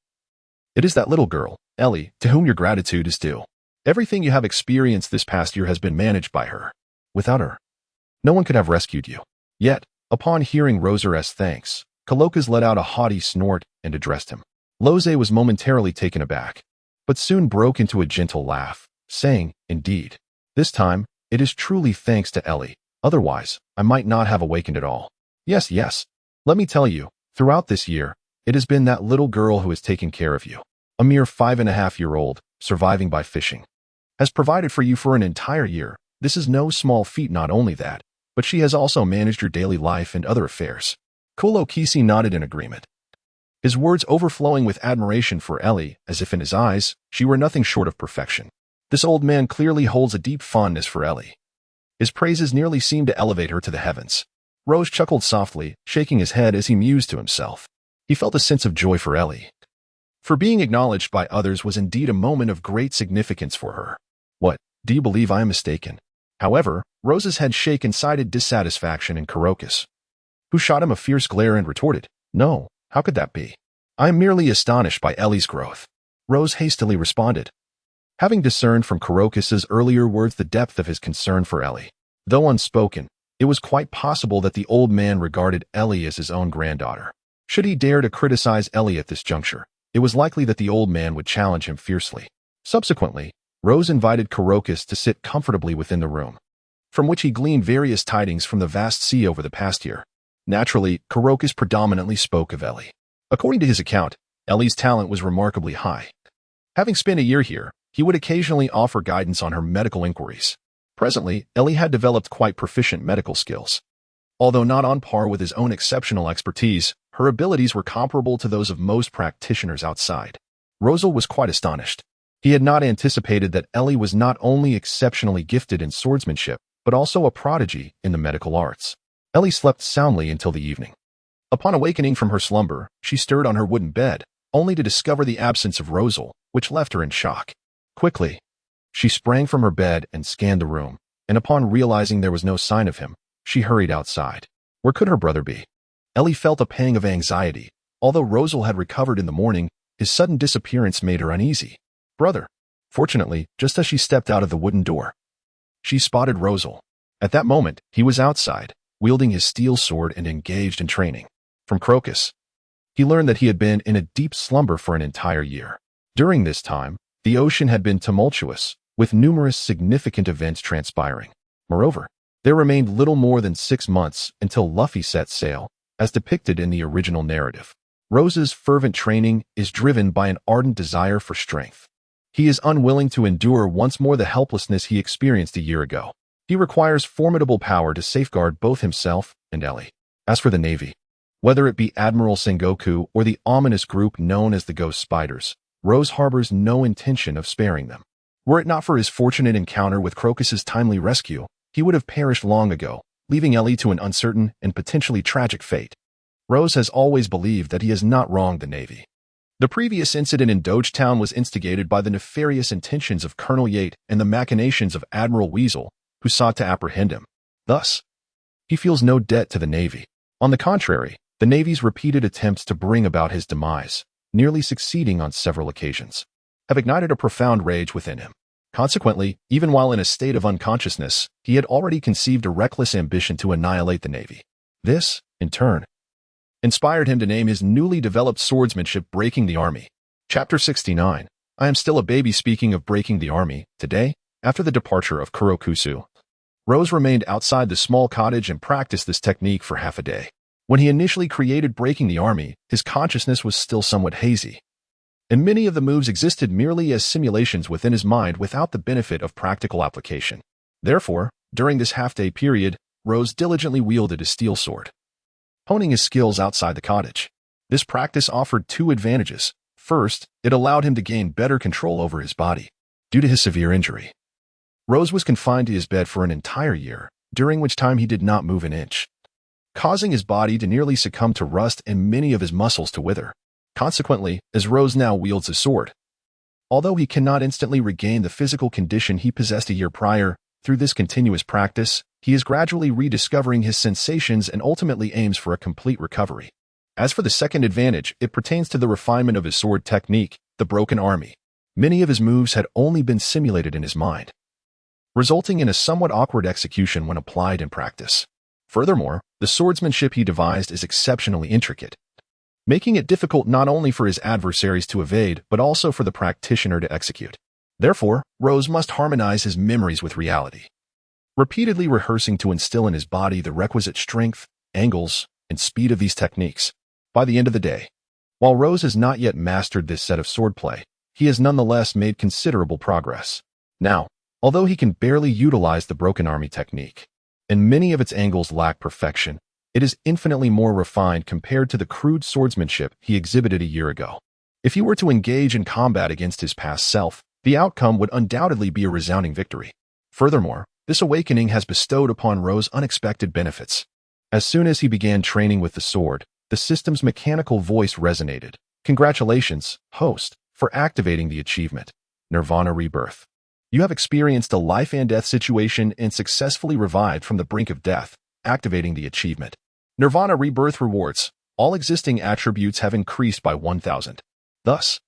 it is that little girl, Ellie, to whom your gratitude is due. Everything you have experienced this past year has been managed by her. Without her, No one could have rescued you. Yet, upon hearing Roser's thanks, Colokas let out a haughty snort and addressed him. Rozé was momentarily taken aback, but soon broke into a gentle laugh, saying, "Indeed. This time, it is truly thanks to Ellie. Otherwise, I might not have awakened at all. Yes, yes. Let me tell you, throughout this year, it has been that little girl who has taken care of you. A mere 5.5-year-old, surviving by fishing. Has provided for you for an entire year. This is no small feat. Not only that, but she has also managed your daily life and other affairs." Kulokisi nodded in agreement, his words overflowing with admiration for Ellie, as if in his eyes, she were nothing short of perfection. This old man clearly holds a deep fondness for Ellie. His praises nearly seemed to elevate her to the heavens. Rose chuckled softly, shaking his head as he mused to himself. He felt a sense of joy for Ellie. For being acknowledged by others was indeed a moment of great significance for her. "What, do you believe I am mistaken?" However, Rose's head shake incited dissatisfaction in Kurokas, who shot him a fierce glare and retorted, "No, how could that be? I am merely astonished by Ellie's growth." Rose hastily responded, having discerned from Kurokas's earlier words the depth of his concern for Ellie. Though unspoken, it was quite possible that the old man regarded Ellie as his own granddaughter. Should he dare to criticize Ellie at this juncture, it was likely that the old man would challenge him fiercely. Subsequently, Rose invited Kurokas to sit comfortably within the room, from which he gleaned various tidings from the vast sea over the past year. Naturally, Kurokas predominantly spoke of Ellie. According to his account, Ellie's talent was remarkably high. Having spent a year here, he would occasionally offer guidance on her medical inquiries. Presently, Ellie had developed quite proficient medical skills. Although not on par with his own exceptional expertise, her abilities were comparable to those of most practitioners outside. Rosal was quite astonished. He had not anticipated that Ellie was not only exceptionally gifted in swordsmanship, but also a prodigy in the medical arts. Ellie slept soundly until the evening. Upon awakening from her slumber, she stirred on her wooden bed, only to discover the absence of Rosal, which left her in shock. Quickly, she sprang from her bed and scanned the room, and upon realizing there was no sign of him, she hurried outside. Where could her brother be? Ellie felt a pang of anxiety. Although Rosal had recovered in the morning, his sudden disappearance made her uneasy. Brother. Fortunately, just as she stepped out of the wooden door, she spotted Rosal. At that moment, he was outside, wielding his steel sword and engaged in training. From Crocus, he learned that he had been in a deep slumber for an entire year. During this time, the ocean had been tumultuous, with numerous significant events transpiring. Moreover, there remained little more than 6 months until Luffy set sail, as depicted in the original narrative. Rose's fervent training is driven by an ardent desire for strength. He is unwilling to endure once more the helplessness he experienced a year ago. He requires formidable power to safeguard both himself and Ellie. As for the Navy, whether it be Admiral Sengoku or the ominous group known as the Ghost Spiders, Rose harbors no intention of sparing them. Were it not for his fortunate encounter with Crocus's timely rescue, he would have perished long ago, leaving Ellie to an uncertain and potentially tragic fate. Rose has always believed that he has not wronged the Navy. The previous incident in Dogetown was instigated by the nefarious intentions of Colonel Yate and the machinations of Admiral Weasel, who sought to apprehend him. Thus, he feels no debt to the Navy. On the contrary, the Navy's repeated attempts to bring about his demise, nearly succeeding on several occasions, have ignited a profound rage within him. Consequently, even while in a state of unconsciousness, he had already conceived a reckless ambition to annihilate the Navy. This, in turn, inspired him to name his newly developed swordsmanship Breaking the Army. Chapter 69. I am still a baby. Speaking of breaking the army, today, after the departure of Kurokusu, Rose remained outside the small cottage and practiced this technique for half a day. When he initially created Breaking the Army, his consciousness was still somewhat hazy, and many of the moves existed merely as simulations within his mind without the benefit of practical application. Therefore, during this half-day period, Rose diligently wielded his steel sword, honing his skills outside the cottage. This practice offered 2 advantages. First, it allowed him to gain better control over his body. Due to his severe injury, Rose was confined to his bed for an entire year, during which time he did not move an inch, causing his body to nearly succumb to rust and many of his muscles to wither. Consequently, as Rose now wields his sword, although he cannot instantly regain the physical condition he possessed a year prior, through this continuous practice, he is gradually rediscovering his sensations and ultimately aims for a complete recovery. As for the second advantage, it pertains to the refinement of his sword technique, the Broken Army. Many of his moves had only been simulated in his mind, resulting in a somewhat awkward execution when applied in practice. Furthermore, the swordsmanship he devised is exceptionally intricate, making it difficult not only for his adversaries to evade, but also for the practitioner to execute. Therefore, Rose must harmonize his memories with reality, repeatedly rehearsing to instill in his body the requisite strength, angles, and speed of these techniques. By the end of the day, while Rose has not yet mastered this set of swordplay, he has nonetheless made considerable progress. Now, although he can barely utilize the broken army technique, and many of its angles lack perfection, it is infinitely more refined compared to the crude swordsmanship he exhibited a year ago. If he were to engage in combat against his past self, the outcome would undoubtedly be a resounding victory. Furthermore, this awakening has bestowed upon Rose unexpected benefits. As soon as he began training with the sword, the system's mechanical voice resonated. Congratulations, host, for activating the achievement, Nirvana Rebirth. You have experienced a life and death situation and successfully revived from the brink of death, activating the achievement. Nirvana Rebirth rewards. All existing attributes have increased by 1,000. Thus,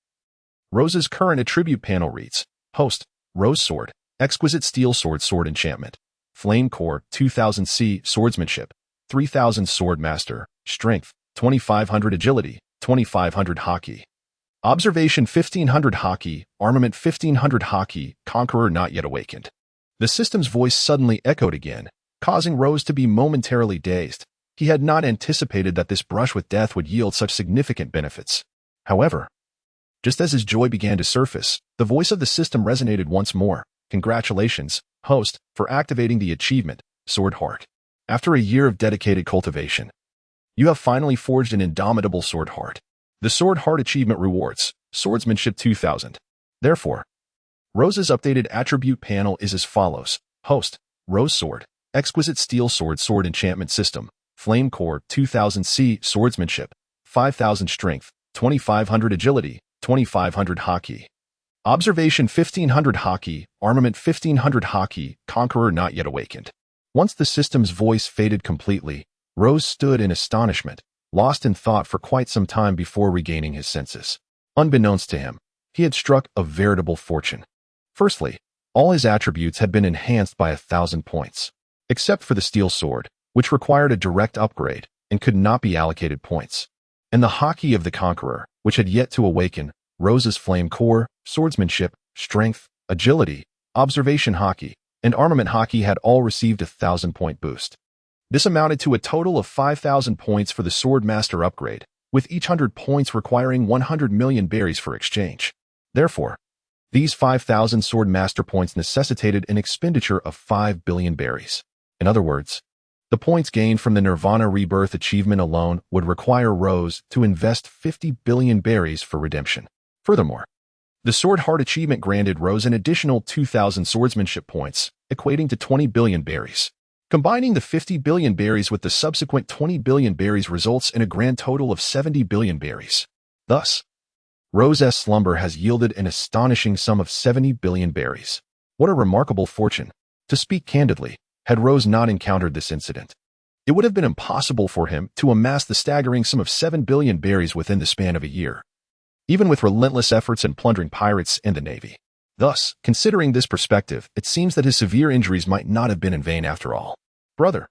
Rose's current attribute panel reads, Host, Rose Sword, Exquisite Steel Sword Enchantment, Flame Core, 2000C, Swordsmanship, 3000 Sword Master, Strength, 2500 Agility, 2500 Hockey. Observation 1500 Hockey, Armament 1500 Hockey, Conqueror not yet awakened. The system's voice suddenly echoed again, causing Rose to be momentarily dazed. He had not anticipated that this brush with death would yield such significant benefits. However, just as his joy began to surface, the voice of the system resonated once more. Congratulations, host, for activating the achievement, Sword Heart. After a year of dedicated cultivation, you have finally forged an indomitable Sword Heart. The Sword Heart achievement rewards, Swordsmanship 2000. Therefore, Rose's updated attribute panel is as follows. Host, Rose Sword, Exquisite Steel Sword Enchantment System, Flame Core, 2000C, Swordsmanship, 5000 Strength, 2500 Agility, 2500 Hockey. Observation 1500 Hockey, Armament 1500 Hockey, Conqueror not yet awakened. Once the system's voice faded completely, Rose stood in astonishment, lost in thought for quite some time before regaining his senses. Unbeknownst to him, he had struck a veritable fortune. Firstly, all his attributes had been enhanced by 1,000 points, except for the steel sword, which required a direct upgrade and could not be allocated points. And the Hockey of the Conqueror, which had yet to awaken, Rose's Flame Core, Swordsmanship, Strength, Agility, Observation Hockey, and Armament Hockey had all received a 1,000-point boost. This amounted to a total of 5,000 points for the Sword Master upgrade, with each 100 points requiring 100 million berries for exchange. Therefore, these 5,000 Sword Master points necessitated an expenditure of 5 billion berries. In other words, the points gained from the Nirvana Rebirth achievement alone would require Rose to invest 50 billion berries for redemption. Furthermore, the Sword Heart achievement granted Rose an additional 2,000 swordsmanship points, equating to 20 billion berries. Combining the 50 billion berries with the subsequent 20 billion berries results in a grand total of 70 billion berries. Thus, Rose's slumber has yielded an astonishing sum of 70 billion berries. What a remarkable fortune! To speak candidly, had Rose not encountered this incident, it would have been impossible for him to amass the staggering sum of 7 billion berries within the span of a year, even with relentless efforts in plundering pirates and the navy. Thus, considering this perspective, it seems that his severe injuries might not have been in vain after all. Brother!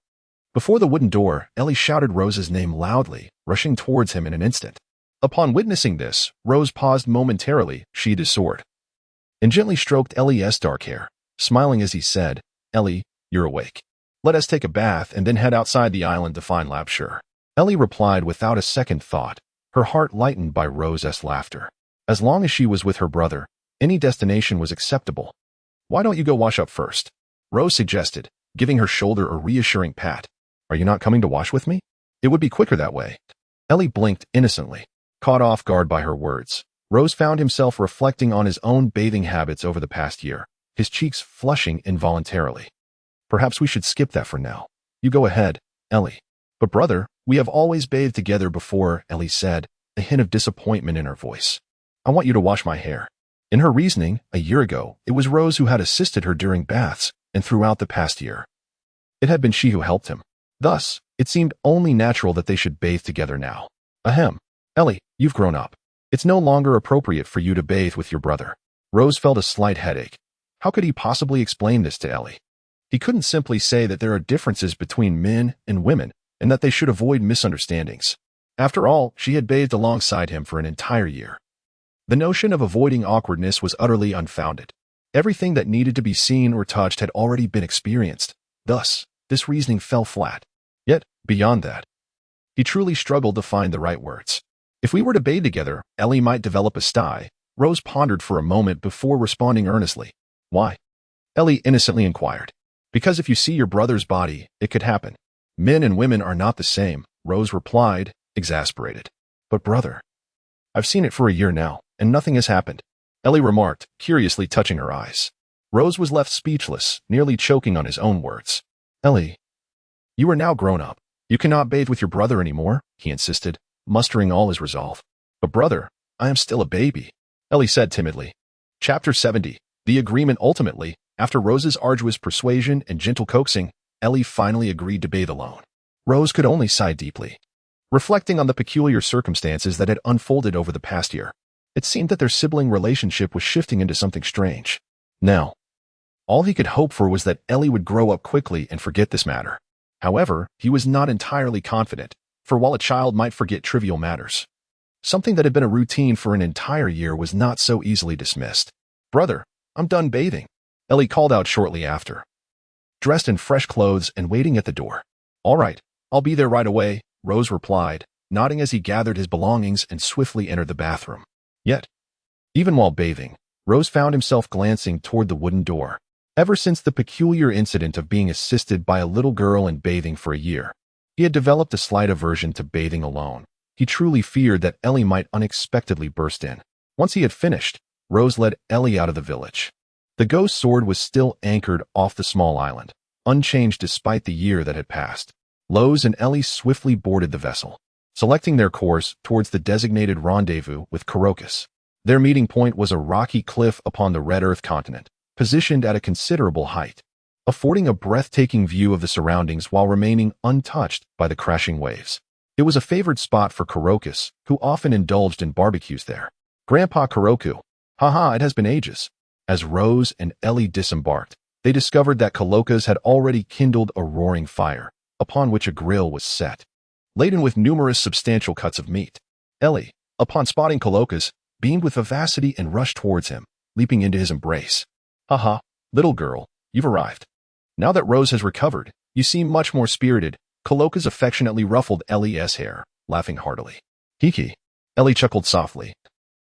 Before the wooden door, Ellie shouted Rose's name loudly, rushing towards him in an instant. Upon witnessing this, Rose paused momentarily, sheathed his sword, and gently stroked Ellie's dark hair, smiling as he said, Ellie, you're awake. Let us take a bath and then head outside the island to find Labshur. Ellie replied without a second thought, her heart lightened by Rose's laughter. As long as she was with her brother, any destination was acceptable. Why don't you go wash up first? Rose suggested, giving her shoulder a reassuring pat. Are you not coming to wash with me? It would be quicker that way. Ellie blinked innocently, caught off guard by her words. Rose found himself reflecting on his own bathing habits over the past year, his cheeks flushing involuntarily. Perhaps we should skip that for now. You go ahead, Ellie. But brother, we have always bathed together before, Ellie said, a hint of disappointment in her voice. I want you to wash my hair. In her reasoning, a year ago, it was Rose who had assisted her during baths, and throughout the past year, it had been she who helped him. Thus, it seemed only natural that they should bathe together now. Ahem. Ellie, you've grown up. It's no longer appropriate for you to bathe with your brother. Rose felt a slight headache. How could he possibly explain this to Ellie? He couldn't simply say that there are differences between men and women and that they should avoid misunderstandings. After all, she had bathed alongside him for an entire year. The notion of avoiding awkwardness was utterly unfounded. Everything that needed to be seen or touched had already been experienced. Thus, this reasoning fell flat. Yet, beyond that, he truly struggled to find the right words. If we were to bathe together, Ellie might develop a sty. Rose pondered for a moment before responding earnestly. Why? Ellie innocently inquired. Because if you see your brother's body, it could happen. Men and women are not the same, Rose replied, exasperated. But brother, I've seen it for a year now, and nothing has happened, Ellie remarked, curiously touching her eyes. Rose was left speechless, nearly choking on his own words. Ellie, you are now grown up. You cannot bathe with your brother anymore, he insisted, mustering all his resolve. But brother, I am still a baby, Ellie said timidly. Chapter 70. The agreement. Ultimately, after Rose's arduous persuasion and gentle coaxing, Ellie finally agreed to bathe alone. Rose could only sigh deeply. Reflecting on the peculiar circumstances that had unfolded over the past year, it seemed that their sibling relationship was shifting into something strange. Now, all he could hope for was that Ellie would grow up quickly and forget this matter. However, he was not entirely confident, for while a child might forget trivial matters, something that had been a routine for an entire year was not so easily dismissed. Brother, I'm done bathing, Ellie called out shortly after, dressed in fresh clothes and waiting at the door. All right, I'll be there right away, Rose replied, nodding as he gathered his belongings and swiftly entered the bathroom. Yet, even while bathing, Rose found himself glancing toward the wooden door. Ever since the peculiar incident of being assisted by a little girl in bathing for a year, he had developed a slight aversion to bathing alone. He truly feared that Ellie might unexpectedly burst in. Once he had finished, Rose led Ellie out of the village. The ghost sword was still anchored off the small island, unchanged despite the year that had passed. Rose and Ellie swiftly boarded the vessel, selecting their course towards the designated rendezvous with Kurokis. Their meeting point was a rocky cliff upon the Red Earth continent, positioned at a considerable height, affording a breathtaking view of the surroundings while remaining untouched by the crashing waves. It was a favored spot for Kurokis, who often indulged in barbecues there. Grandpa Kuroku. Haha, it has been ages. As Rose and Ellie disembarked, they discovered that Kolokas had already kindled a roaring fire, upon which a grill was set, laden with numerous substantial cuts of meat. Ellie, upon spotting Kolokas, beamed with vivacity and rushed towards him, leaping into his embrace. Haha, little girl, you've arrived. Now that Rose has recovered, you seem much more spirited. Kolokas affectionately ruffled Ellie's hair, laughing heartily. Kiki. Ellie chuckled softly,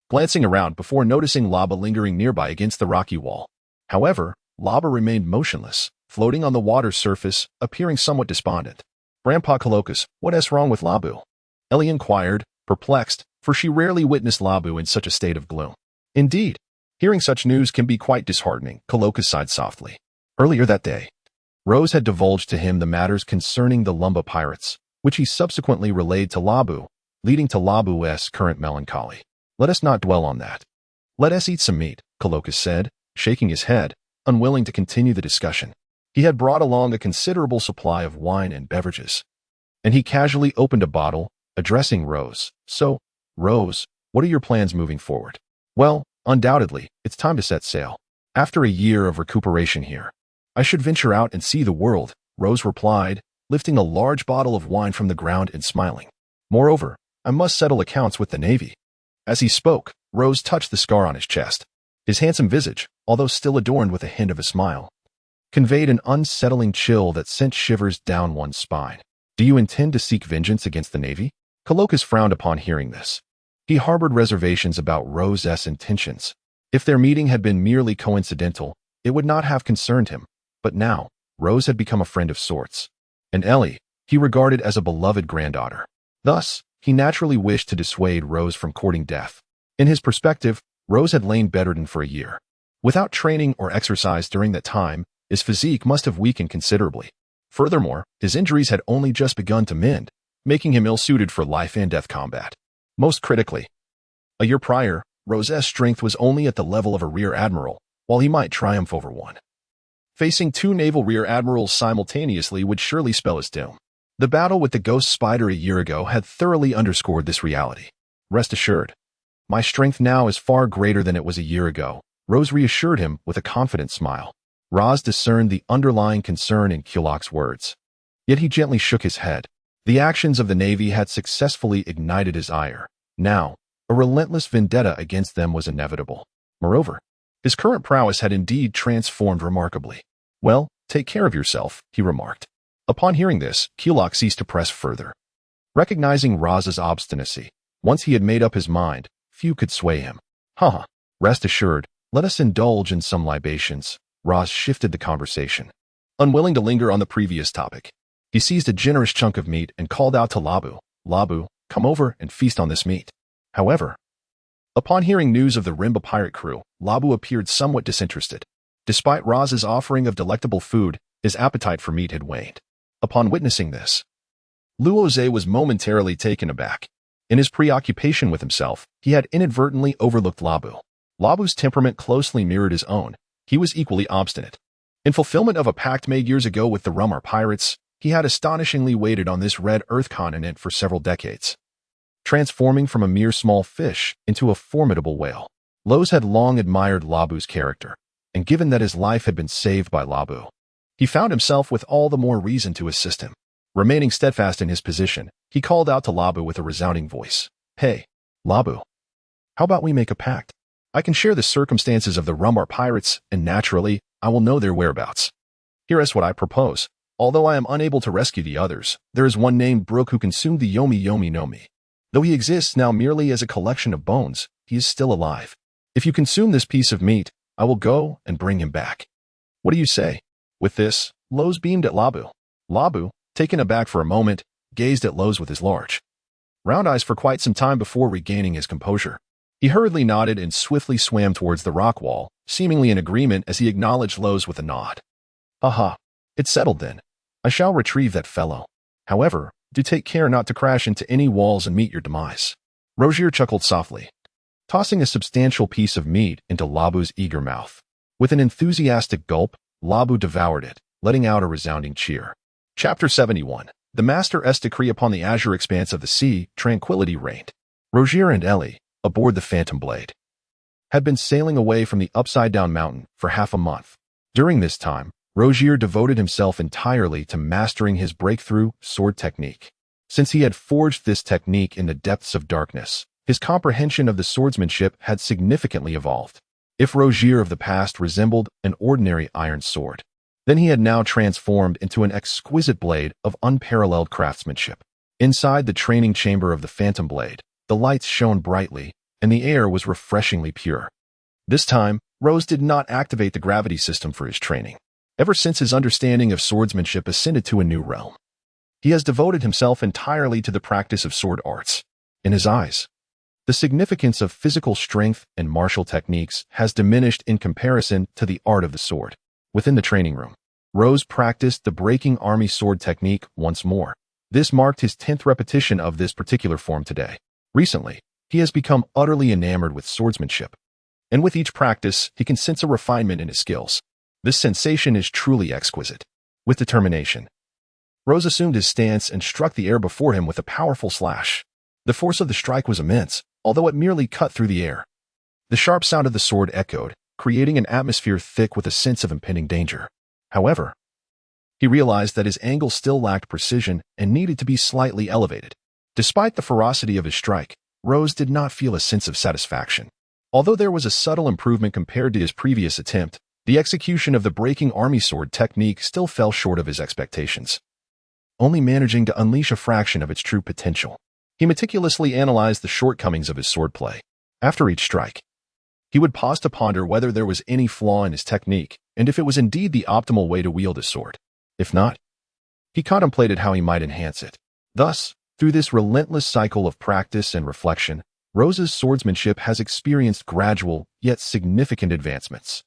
glancing around before noticing Laba lingering nearby against the rocky wall. However, Laba remained motionless, floating on the water's surface, appearing somewhat despondent. Grandpa Kolokas, what's wrong with Labu? Ellie inquired, perplexed, for she rarely witnessed Labu in such a state of gloom. Indeed, hearing such news can be quite disheartening, Kolokas sighed softly. Earlier that day, Rose had divulged to him the matters concerning the Lumba pirates, which he subsequently relayed to Labu, leading to Labu's current melancholy. Let us not dwell on that. Let us eat some meat, Kolokas said, shaking his head, unwilling to continue the discussion. He had brought along a considerable supply of wine and beverages, and he casually opened a bottle, addressing Rose. So, Rose, what are your plans moving forward? Well, undoubtedly, it's time to set sail. After a year of recuperation here, I should venture out and see the world, Rose replied, lifting a large bottle of wine from the ground and smiling. Moreover, I must settle accounts with the Navy. As he spoke, Rose touched the scar on his chest. His handsome visage, although still adorned with a hint of a smile, conveyed an unsettling chill that sent shivers down one's spine. Do you intend to seek vengeance against the Navy? Kolokas frowned upon hearing this. He harbored reservations about Rose's intentions. If their meeting had been merely coincidental, it would not have concerned him. But now, Rose had become a friend of sorts, and Ellie he regarded as a beloved granddaughter. Thus, he naturally wished to dissuade Rose from courting death. In his perspective, Rose had lain bedridden for a year. Without training or exercise during that time, his physique must have weakened considerably. Furthermore, his injuries had only just begun to mend, making him ill-suited for life-and-death combat. Most critically, a year prior, Rose's strength was only at the level of a rear admiral, while he might triumph over one. Facing two naval rear admirals simultaneously would surely spell his doom. The battle with the Ghost Spider a year ago had thoroughly underscored this reality. Rest assured, my strength now is far greater than it was a year ago, Rose reassured him with a confident smile. Roz discerned the underlying concern in Kulok's words. Yet he gently shook his head. The actions of the Navy had successfully ignited his ire. Now, a relentless vendetta against them was inevitable. Moreover, his current prowess had indeed transformed remarkably. Well, take care of yourself, he remarked. Upon hearing this, Kulok ceased to press further. Recognizing Roz's obstinacy, once he had made up his mind, few could sway him. Haha, rest assured, let us indulge in some libations. Roz shifted the conversation. Unwilling to linger on the previous topic, he seized a generous chunk of meat and called out to Labu, Labu, come over and feast on this meat. However, upon hearing news of the Rimba pirate crew, Labu appeared somewhat disinterested. Despite Roz's offering of delectable food, his appetite for meat had waned. Upon witnessing this, Rozé was momentarily taken aback. In his preoccupation with himself, he had inadvertently overlooked Labu. Labu's temperament closely mirrored his own. He was equally obstinate. In fulfillment of a pact made years ago with the Rumar pirates, he had astonishingly waited on this red earth continent for several decades, transforming from a mere small fish into a formidable whale. Loz had long admired Labu's character, and given that his life had been saved by Labu, he found himself with all the more reason to assist him. Remaining steadfast in his position, he called out to Labu with a resounding voice. Hey, Labu, how about we make a pact? I can share the circumstances of the Rumar pirates, and naturally, I will know their whereabouts. Here is what I propose. Although I am unable to rescue the others, there is one named Brook who consumed the Yomi Yomi no Mi. Though he exists now merely as a collection of bones, he is still alive. If you consume this piece of meat, I will go and bring him back. What do you say? With this, Loz beamed at Labu. Labu, taken aback for a moment, gazed at Loz with his large, round eyes for quite some time before regaining his composure. He hurriedly nodded and swiftly swam towards the rock wall, seemingly in agreement as he acknowledged Loz with a nod. Aha, it's settled then. I shall retrieve that fellow. However, do take care not to crash into any walls and meet your demise. Rozier chuckled softly, tossing a substantial piece of meat into Labu's eager mouth. With an enthusiastic gulp, Labu devoured it, letting out a resounding cheer. Chapter 71. The Master's decree upon the azure expanse of the sea, tranquility reigned. Rozier and Ellie, aboard the Phantom Blade, had been sailing away from the upside-down mountain for half a month. During this time, Rozier devoted himself entirely to mastering his breakthrough sword technique. Since he had forged this technique in the depths of darkness, his comprehension of the swordsmanship had significantly evolved. If Rozier of the past resembled an ordinary iron sword, then he had now transformed into an exquisite blade of unparalleled craftsmanship. Inside the training chamber of the Phantom Blade, the lights shone brightly, and the air was refreshingly pure. This time, Roz did not activate the gravity system for his training. Ever since his understanding of swordsmanship ascended to a new realm, he has devoted himself entirely to the practice of sword arts. In his eyes, the significance of physical strength and martial techniques has diminished in comparison to the art of the sword. Within the training room, Roz practiced the breaking army sword technique once more. This marked his 10th repetition of this particular form today. Recently, he has become utterly enamored with swordsmanship, and with each practice, he can sense a refinement in his skills. This sensation is truly exquisite. With determination, Roz assumed his stance and struck the air before him with a powerful slash. The force of the strike was immense, although it merely cut through the air. The sharp sound of the sword echoed, creating an atmosphere thick with a sense of impending danger. However, he realized that his angle still lacked precision and needed to be slightly elevated. Despite the ferocity of his strike, Roz did not feel a sense of satisfaction. Although there was a subtle improvement compared to his previous attempt, the execution of the breaking army sword technique still fell short of his expectations, only managing to unleash a fraction of its true potential. He meticulously analyzed the shortcomings of his swordplay. After each strike, he would pause to ponder whether there was any flaw in his technique and if it was indeed the optimal way to wield a sword. If not, he contemplated how he might enhance it. Thus, through this relentless cycle of practice and reflection, Roz's swordsmanship has experienced gradual yet significant advancements.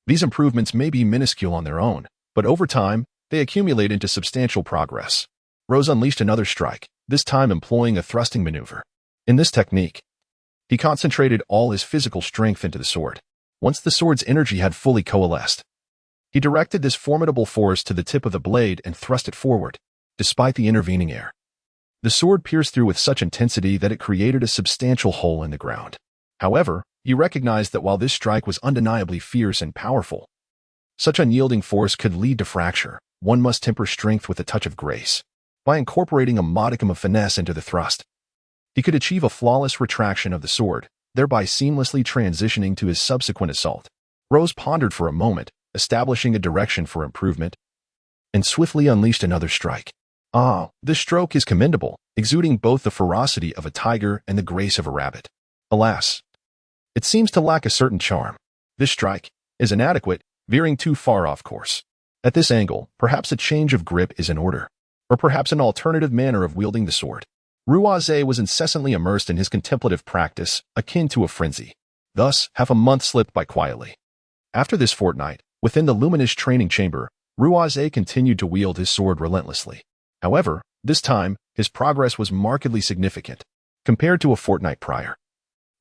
These improvements may be minuscule on their own, but over time, they accumulate into substantial progress. Roz unleashed another strike, this time employing a thrusting maneuver. In this technique, he concentrated all his physical strength into the sword. Once the sword's energy had fully coalesced, he directed this formidable force to the tip of the blade and thrust it forward. Despite the intervening air, the sword pierced through with such intensity that it created a substantial hole in the ground. However, he recognized that while this strike was undeniably fierce and powerful, such unyielding force could lead to fracture. One must temper strength with a touch of grace. By incorporating a modicum of finesse into the thrust, he could achieve a flawless retraction of the sword, thereby seamlessly transitioning to his subsequent assault. Rose pondered for a moment, establishing a direction for improvement, and swiftly unleashed another strike. This stroke is commendable, exuding both the ferocity of a tiger and the grace of a rabbit. Alas, it seems to lack a certain charm. This strike is inadequate, veering too far off course. At this angle, perhaps a change of grip is in order, or perhaps an alternative manner of wielding the sword. Rozé was incessantly immersed in his contemplative practice, akin to a frenzy. Thus, half a month slipped by quietly. After this fortnight, within the luminous training chamber, Rozé continued to wield his sword relentlessly. However, this time, his progress was markedly significant, compared to a fortnight prior.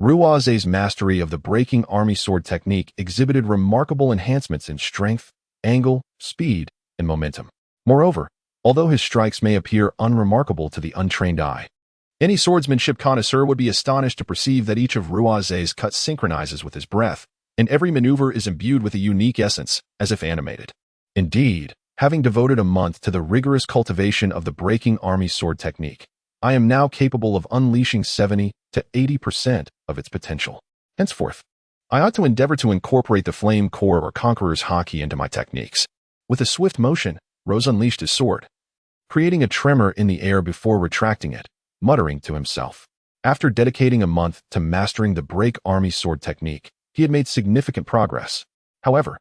Rozé's mastery of the breaking army sword technique exhibited remarkable enhancements in strength, angle, speed, and momentum. Moreover, although his strikes may appear unremarkable to the untrained eye, any swordsmanship connoisseur would be astonished to perceive that each of Rozé's cuts synchronizes with his breath, and every maneuver is imbued with a unique essence, as if animated. Indeed, having devoted a month to the rigorous cultivation of the breaking army sword technique, I am now capable of unleashing 70 to 80% of its potential. Henceforth, I ought to endeavor to incorporate the flame core or conqueror's haki into my techniques. With a swift motion, Rose unleashed his sword, creating a tremor in the air before retracting it, muttering to himself. After dedicating a month to mastering the break army sword technique, he had made significant progress. However,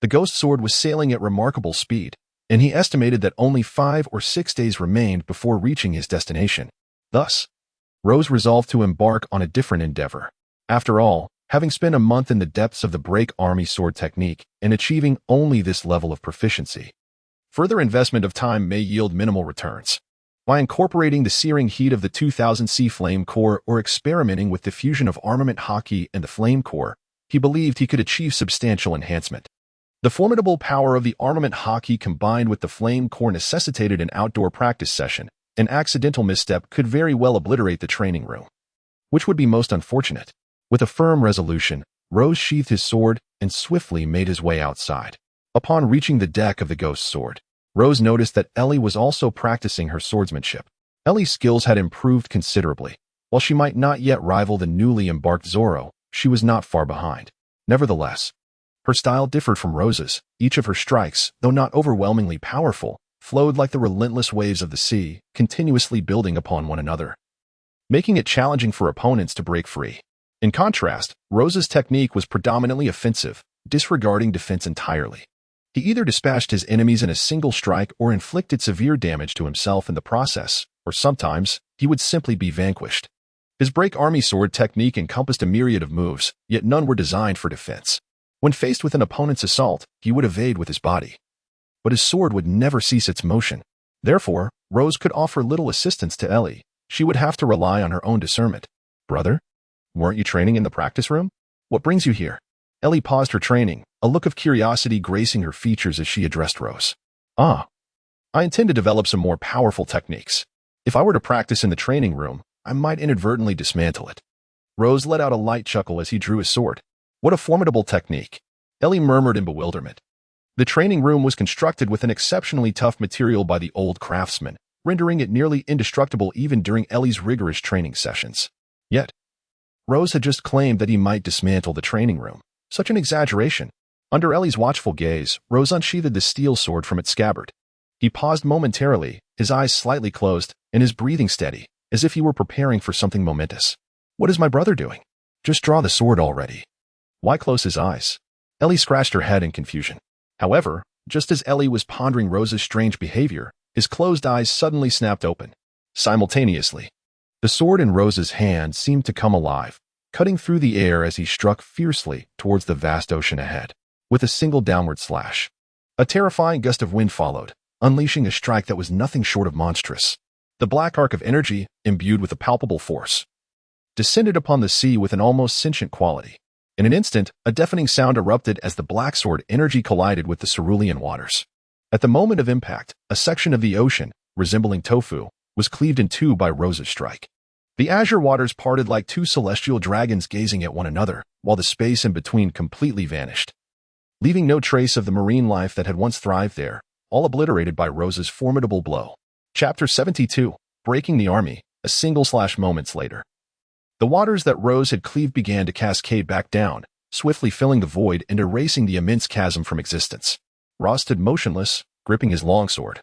the ghost sword was sailing at remarkable speed, and he estimated that only 5 or 6 days remained before reaching his destination. Thus, Rose resolved to embark on a different endeavor. After all, having spent a month in the depths of the break army sword technique and achieving only this level of proficiency, further investment of time may yield minimal returns. By incorporating the searing heat of the 2000C flame core or experimenting with the fusion of armament haki and the flame core, he believed he could achieve substantial enhancement. The formidable power of the armament haki combined with the flame core necessitated an outdoor practice session. An accidental misstep could very well obliterate the training room, which would be most unfortunate. With a firm resolution, Rose sheathed his sword and swiftly made his way outside. Upon reaching the deck of the ghost sword, Rose noticed that Ellie was also practicing her swordsmanship. Ellie's skills had improved considerably. While she might not yet rival the newly embarked Zoro, she was not far behind. Nevertheless, her style differed from Rose's. Each of her strikes, though not overwhelmingly powerful, flowed like the relentless waves of the sea, continuously building upon one another, making it challenging for opponents to break free. In contrast, Rose's technique was predominantly offensive, disregarding defense entirely. He either dispatched his enemies in a single strike or inflicted severe damage to himself in the process, or sometimes, he would simply be vanquished. His break army sword technique encompassed a myriad of moves, yet none were designed for defense. When faced with an opponent's assault, he would evade with his body, but his sword would never cease its motion. Therefore, Rose could offer little assistance to Ellie. She would have to rely on her own discernment. Brother? Weren't you training in the practice room? What brings you here? Ellie paused her training, a look of curiosity gracing her features as she addressed Rose. I intend to develop some more powerful techniques. If I were to practice in the training room, I might inadvertently dismantle it. Rose let out a light chuckle as he drew his sword. What a formidable technique! Ellie murmured in bewilderment. The training room was constructed with an exceptionally tough material by the old craftsman, rendering it nearly indestructible even during Ellie's rigorous training sessions. Yet, Rose had just claimed that he might dismantle the training room. Such an exaggeration. Under Ellie's watchful gaze, Rose unsheathed the steel sword from its scabbard. He paused momentarily, his eyes slightly closed, and his breathing steady, as if he were preparing for something momentous. What is my brother doing? Just draw the sword already. Why close his eyes? Ellie scratched her head in confusion. However, just as Ellie was pondering Rose's strange behavior, his closed eyes suddenly snapped open. Simultaneously, the sword in Rose's hand seemed to come alive, cutting through the air as he struck fiercely towards the vast ocean ahead. With a single downward slash, a terrifying gust of wind followed, unleashing a strike that was nothing short of monstrous. The black arc of energy, imbued with a palpable force, descended upon the sea with an almost sentient quality. In an instant, a deafening sound erupted as the black sword energy collided with the cerulean waters. At the moment of impact, a section of the ocean, resembling tofu, was cleaved in two by Rose's strike. The azure waters parted like two celestial dragons gazing at one another, while the space in between completely vanished, leaving no trace of the marine life that had once thrived there, all obliterated by Rose's formidable blow. Chapter 72, Breaking the Army, a single slash moments later. The waters that Rose had cleaved began to cascade back down, swiftly filling the void and erasing the immense chasm from existence. Roz stood motionless, gripping his longsword,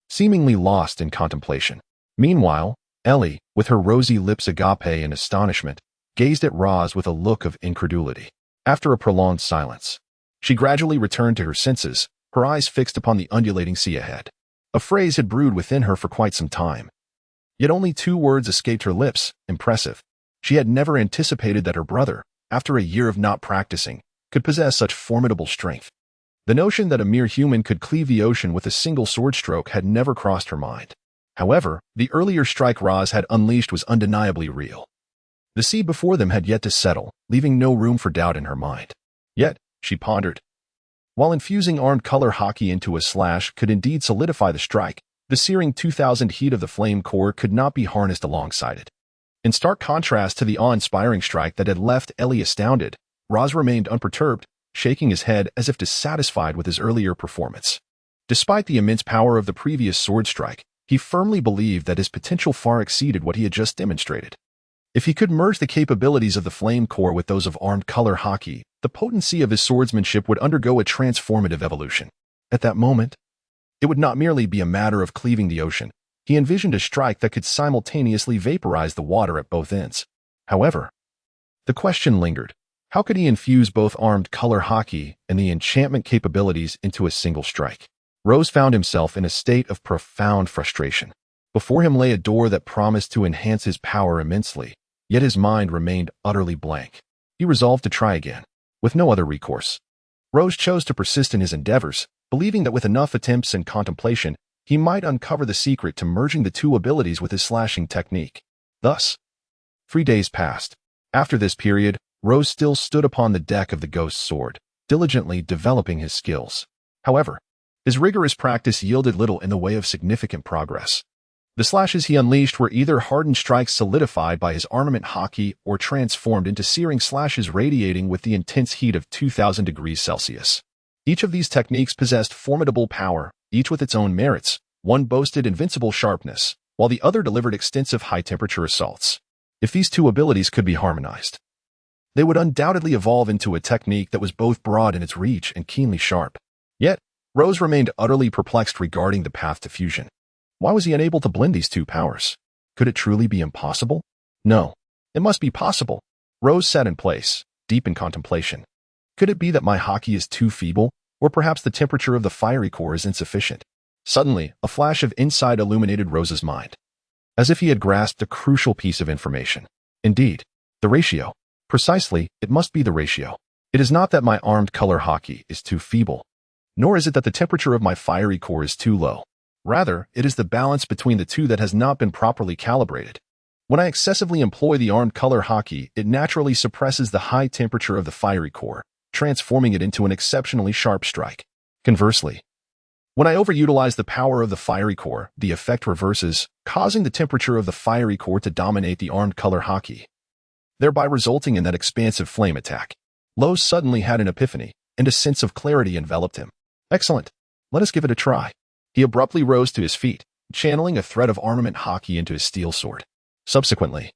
seemingly lost in contemplation. Meanwhile, Ellie, with her rosy lips agape in astonishment, gazed at Roz with a look of incredulity. After a prolonged silence, she gradually returned to her senses, her eyes fixed upon the undulating sea ahead. A phrase had brewed within her for quite some time. Yet only 2 words escaped her lips: impressive. She had never anticipated that her brother, after a year of not practicing, could possess such formidable strength. The notion that a mere human could cleave the ocean with a single sword stroke had never crossed her mind. However, the earlier strike Roz had unleashed was undeniably real. The sea before them had yet to settle, leaving no room for doubt in her mind. Yet, she pondered, while infusing armed color hockey into a slash could indeed solidify the strike, the searing 2,000 heat of the flame core could not be harnessed alongside it. In stark contrast to the awe-inspiring strike that had left Ellie astounded, Roz remained unperturbed, shaking his head as if dissatisfied with his earlier performance. Despite the immense power of the previous sword strike, he firmly believed that his potential far exceeded what he had just demonstrated. If he could merge the capabilities of the flame core with those of armed color hockey, the potency of his swordsmanship would undergo a transformative evolution. At that moment, it would not merely be a matter of cleaving the ocean. He envisioned a strike that could simultaneously vaporize the water at both ends. However, the question lingered. How could he infuse both armed color hockey and the enchantment capabilities into a single strike? Rose found himself in a state of profound frustration. Before him lay a door that promised to enhance his power immensely, yet his mind remained utterly blank. He resolved to try again. With no other recourse, Rose chose to persist in his endeavors, believing that with enough attempts and contemplation, he might uncover the secret to merging the 2 abilities with his slashing technique. Thus, 3 days passed. After this period, Rose still stood upon the deck of the Ghost Sword, diligently developing his skills. However, his rigorous practice yielded little in the way of significant progress. The slashes he unleashed were either hardened strikes solidified by his armament hockey or transformed into searing slashes radiating with the intense heat of 2,000 degrees Celsius. Each of these techniques possessed formidable power, each with its own merits. One boasted invincible sharpness, while the other delivered extensive high-temperature assaults. If these 2 abilities could be harmonized, they would undoubtedly evolve into a technique that was both broad in its reach and keenly sharp. Yet, Rose remained utterly perplexed regarding the path to fusion. Why was he unable to blend these 2 powers? Could it truly be impossible? No, it must be possible. Rose sat in place, deep in contemplation. Could it be that my hockey is too feeble, or perhaps the temperature of the fiery core is insufficient? Suddenly, a flash of insight illuminated Rose's mind, as if he had grasped a crucial piece of information. Indeed, the ratio. Precisely, it must be the ratio. It is not that my armed color hockey is too feeble, nor is it that the temperature of my fiery core is too low. Rather, it is the balance between the 2 that has not been properly calibrated. When I excessively employ the armed color hockey, it naturally suppresses the high temperature of the fiery core, transforming it into an exceptionally sharp strike. Conversely, when I overutilize the power of the fiery core, the effect reverses, causing the temperature of the fiery core to dominate the armed color hockey, thereby resulting in that expansive flame attack. Lowe suddenly had an epiphany, and a sense of clarity enveloped him. Excellent. Let us give it a try. He abruptly rose to his feet, channeling a thread of armament hockey into his steel sword. Subsequently,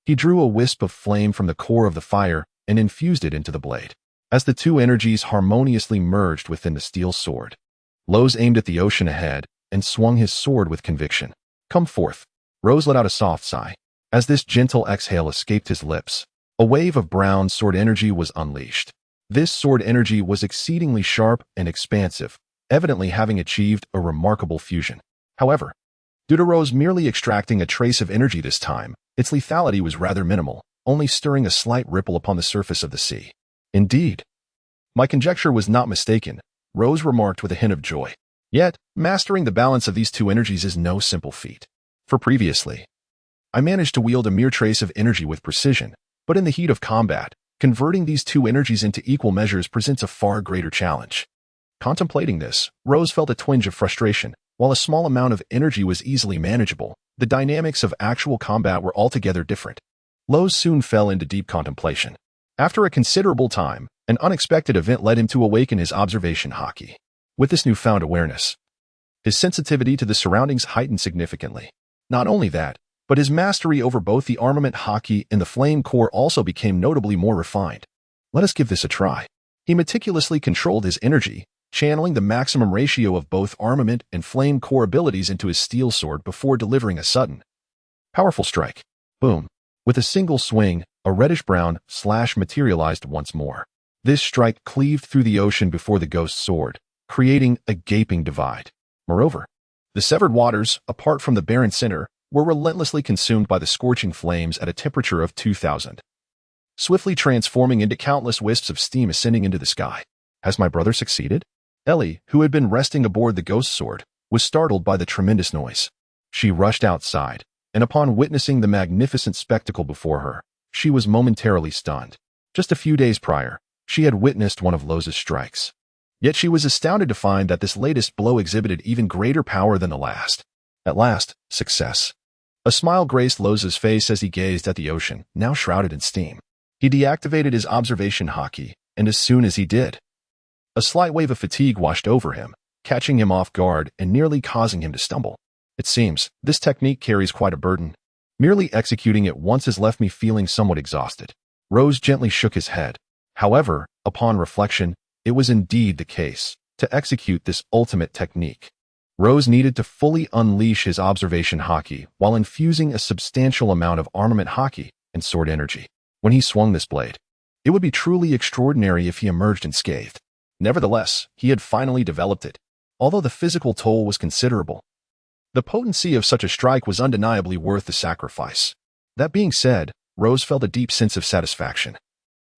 he drew a wisp of flame from the core of the fire and infused it into the blade. As the 2 energies harmoniously merged within the steel sword, Lowe's aimed at the ocean ahead and swung his sword with conviction. Come forth. Rose let out a soft sigh. As this gentle exhale escaped his lips, a wave of brown sword energy was unleashed. This sword energy was exceedingly sharp and expansive, evidently having achieved a remarkable fusion. However, due to Rose merely extracting a trace of energy this time, its lethality was rather minimal, only stirring a slight ripple upon the surface of the sea. Indeed, my conjecture was not mistaken, Rose remarked with a hint of joy. Yet, mastering the balance of these 2 energies is no simple feat. For previously, I managed to wield a mere trace of energy with precision, but in the heat of combat, converting these 2 energies into equal measures presents a far greater challenge. Contemplating this, Rose felt a twinge of frustration. While a small amount of energy was easily manageable, the dynamics of actual combat were altogether different. Lowe's soon fell into deep contemplation. After a considerable time, an unexpected event led him to awaken his observation haki. With this newfound awareness, his sensitivity to the surroundings heightened significantly. Not only that, but his mastery over both the armament haki and the flame core also became notably more refined. Let us give this a try. He meticulously controlled his energy, channeling the maximum ratio of both armament and flame core abilities into his steel sword before delivering a sudden, powerful strike. Boom. With a single swing, a reddish-brown slash materialized once more. This strike cleaved through the ocean before the ghost sword, creating a gaping divide. Moreover, the severed waters, apart from the barren center, were relentlessly consumed by the scorching flames at a temperature of 2,000, swiftly transforming into countless wisps of steam ascending into the sky. Has my brother succeeded? Ellie, who had been resting aboard the ghost sword, was startled by the tremendous noise. She rushed outside, and upon witnessing the magnificent spectacle before her, she was momentarily stunned. Just a few days prior, she had witnessed one of Lowe's strikes. Yet she was astounded to find that this latest blow exhibited even greater power than the last. At last, success. A smile graced Lowe's face as he gazed at the ocean, now shrouded in steam. He deactivated his observation haki, and as soon as he did, a slight wave of fatigue washed over him, catching him off guard and nearly causing him to stumble. It seems, this technique carries quite a burden. Merely executing it once has left me feeling somewhat exhausted. Rose gently shook his head. However, upon reflection, it was indeed the case. To execute this ultimate technique, Rose needed to fully unleash his observation haki while infusing a substantial amount of armament haki and sword energy. When he swung this blade, it would be truly extraordinary if he emerged unscathed. Nevertheless, he had finally developed it, although the physical toll was considerable. The potency of such a strike was undeniably worth the sacrifice. That being said, Rose felt a deep sense of satisfaction.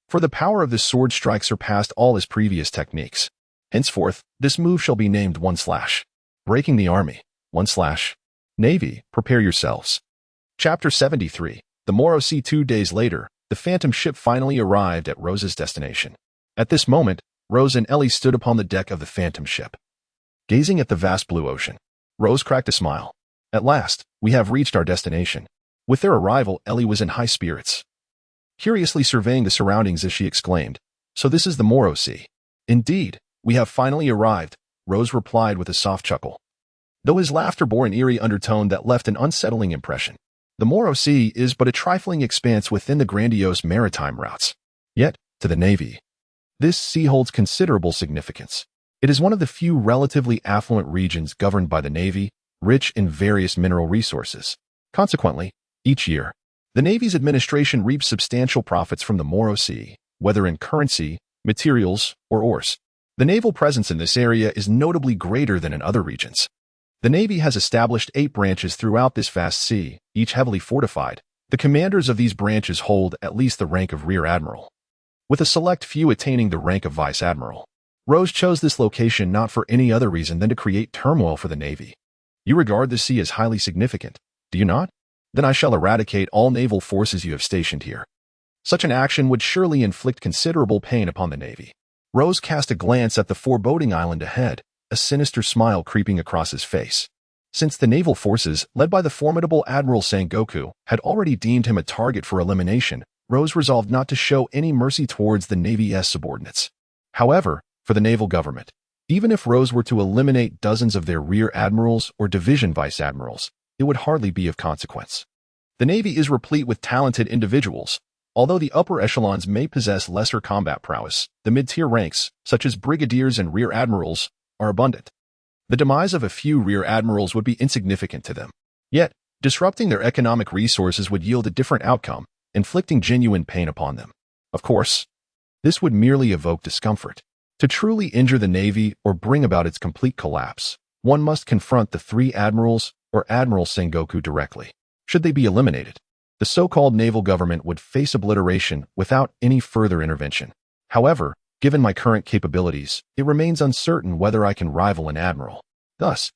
For the power of this sword strike surpassed all his previous techniques. Henceforth, this move shall be named 1/. Breaking the army. 1/. Navy, prepare yourselves. Chapter 73. The Moro Sea. 2 days later, the Phantom ship finally arrived at Rose's destination. At this moment, Rose and Ellie stood upon the deck of the Phantom ship, gazing at the vast blue ocean. Rose cracked a smile. At last, we have reached our destination. With their arrival, Ellie was in high spirits, curiously surveying the surroundings as she exclaimed, "So this is the Moro Sea." "Indeed, we have finally arrived," Rose replied with a soft chuckle, though his laughter bore an eerie undertone that left an unsettling impression. The Moro Sea is but a trifling expanse within the grandiose maritime routes. Yet, to the Navy, this sea holds considerable significance. It is one of the few relatively affluent regions governed by the Navy, rich in various mineral resources. Consequently, each year, the Navy's administration reaps substantial profits from the Moro Sea, whether in currency, materials, or ores. The naval presence in this area is notably greater than in other regions. The Navy has established 8 branches throughout this vast sea, each heavily fortified. The commanders of these branches hold at least the rank of Rear Admiral, with a select few attaining the rank of Vice Admiral. Rose chose this location not for any other reason than to create turmoil for the Navy. You regard the sea as highly significant, do you not? Then I shall eradicate all naval forces you have stationed here. Such an action would surely inflict considerable pain upon the Navy. Rose cast a glance at the foreboding island ahead, a sinister smile creeping across his face. Since the naval forces, led by the formidable Admiral Sengoku, had already deemed him a target for elimination, Rose resolved not to show any mercy towards the Navy's subordinates. However, for the naval government, even if Rose were to eliminate dozens of their rear admirals or division vice admirals, it would hardly be of consequence. The Navy is replete with talented individuals. Although the upper echelons may possess lesser combat prowess, the mid-tier ranks, such as brigadiers and rear admirals, are abundant. The demise of a few rear admirals would be insignificant to them. Yet, disrupting their economic resources would yield a different outcome, inflicting genuine pain upon them. Of course, this would merely evoke discomfort. To truly injure the Navy or bring about its complete collapse, one must confront the 3 admirals or Admiral Sengoku directly. Should they be eliminated, the so-called naval government would face obliteration without any further intervention. However, given my current capabilities, it remains uncertain whether I can rival an admiral. Thus,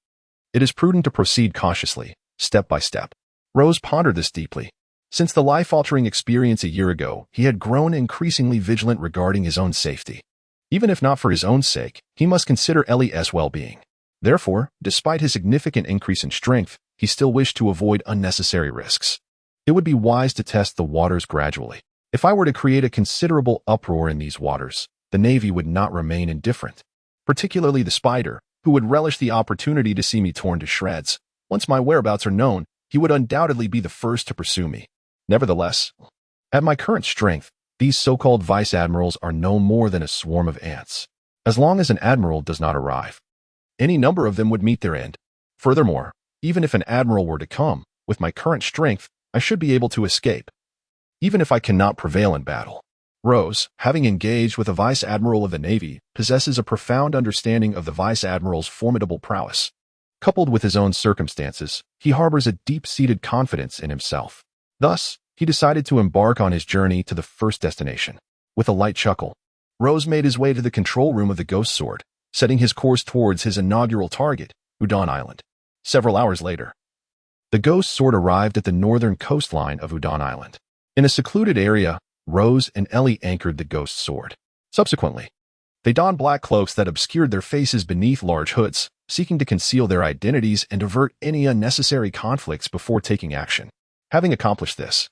it is prudent to proceed cautiously, step by step. Rose pondered this deeply. Since the life-altering experience a year ago, he had grown increasingly vigilant regarding his own safety. Even if not for his own sake, he must consider Ellie's well-being. Therefore, despite his significant increase in strength, he still wished to avoid unnecessary risks. It would be wise to test the waters gradually. If I were to create a considerable uproar in these waters, the Navy would not remain indifferent, particularly the Spider, who would relish the opportunity to see me torn to shreds. Once my whereabouts are known, he would undoubtedly be the first to pursue me. Nevertheless, at my current strength, these so-called vice admirals are no more than a swarm of ants. As long as an admiral does not arrive, any number of them would meet their end. Furthermore, even if an admiral were to come, with my current strength, I should be able to escape, even if I cannot prevail in battle. Rose, having engaged with a vice admiral of the Navy, possesses a profound understanding of the vice admiral's formidable prowess. Coupled with his own circumstances, he harbors a deep-seated confidence in himself. Thus, he decided to embark on his journey to the first destination. With a light chuckle, Rose made his way to the control room of the Ghost Sword, setting his course towards his inaugural target, Udon Island. Several hours later, the Ghost Sword arrived at the northern coastline of Udon Island. In a secluded area, Rose and Ellie anchored the Ghost Sword. Subsequently, they donned black cloaks that obscured their faces beneath large hoods, seeking to conceal their identities and avert any unnecessary conflicts before taking action. Having accomplished this,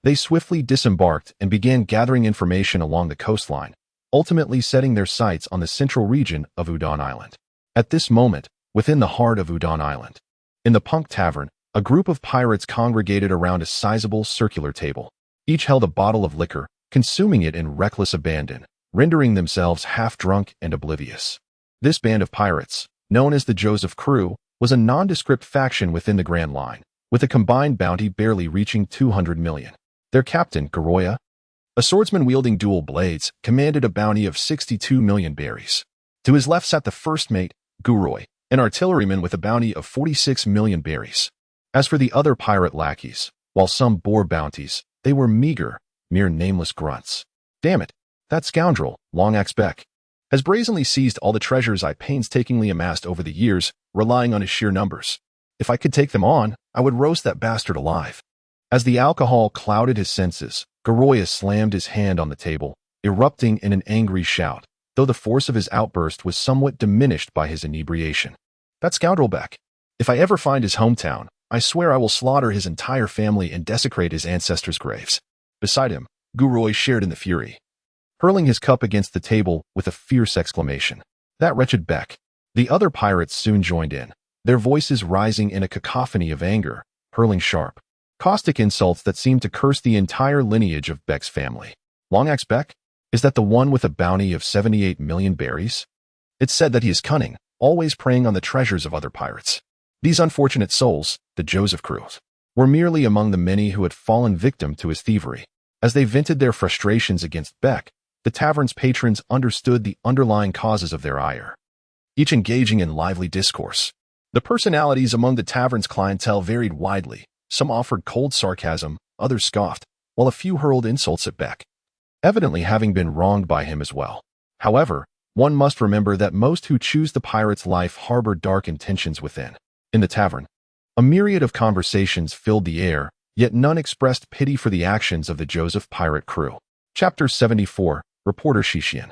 they swiftly disembarked and began gathering information along the coastline, ultimately setting their sights on the central region of Udon Island. At this moment, within the heart of Udon Island, in the Punk Tavern, a group of pirates congregated around a sizable circular table. Each held a bottle of liquor, consuming it in reckless abandon, rendering themselves half-drunk and oblivious. This band of pirates, known as the Joseph Crew, was a nondescript faction within the Grand Line, with a combined bounty barely reaching 200 million. Their captain, Goroya, a swordsman wielding dual blades, commanded a bounty of 62 million berries. To his left sat the first mate, Guroi, an artilleryman with a bounty of 46 million berries. As for the other pirate lackeys, while some bore bounties, they were meager, mere nameless grunts. Damn it, that scoundrel, Longaxe Beck, has brazenly seized all the treasures I painstakingly amassed over the years, relying on his sheer numbers. If I could take them on, I would roast that bastard alive. As the alcohol clouded his senses, Goroya slammed his hand on the table, erupting in an angry shout, though the force of his outburst was somewhat diminished by his inebriation. That scoundrel Beck. If I ever find his hometown, I swear I will slaughter his entire family and desecrate his ancestors' graves. Beside him, Guroi shared in the fury, hurling his cup against the table with a fierce exclamation. That wretched Beck. The other pirates soon joined in, their voices rising in a cacophony of anger, hurling sharp, caustic insults that seemed to curse the entire lineage of Beck's family. Longaxe Beck? Is that the one with a bounty of 78 million berries? It's said that he is cunning, always preying on the treasures of other pirates. These unfortunate souls, the Joseph Crew, were merely among the many who had fallen victim to his thievery. As they vented their frustrations against Beck, the tavern's patrons understood the underlying causes of their ire, each engaging in lively discourse. The personalities among the tavern's clientele varied widely. Some offered cold sarcasm, others scoffed, while a few hurled insults at Beck, evidently having been wronged by him as well. However, one must remember that most who choose the pirate's life harbor dark intentions within. In the tavern, a myriad of conversations filled the air, yet none expressed pity for the actions of the Joseph pirate crew. Chapter 74, Reporter Shishian.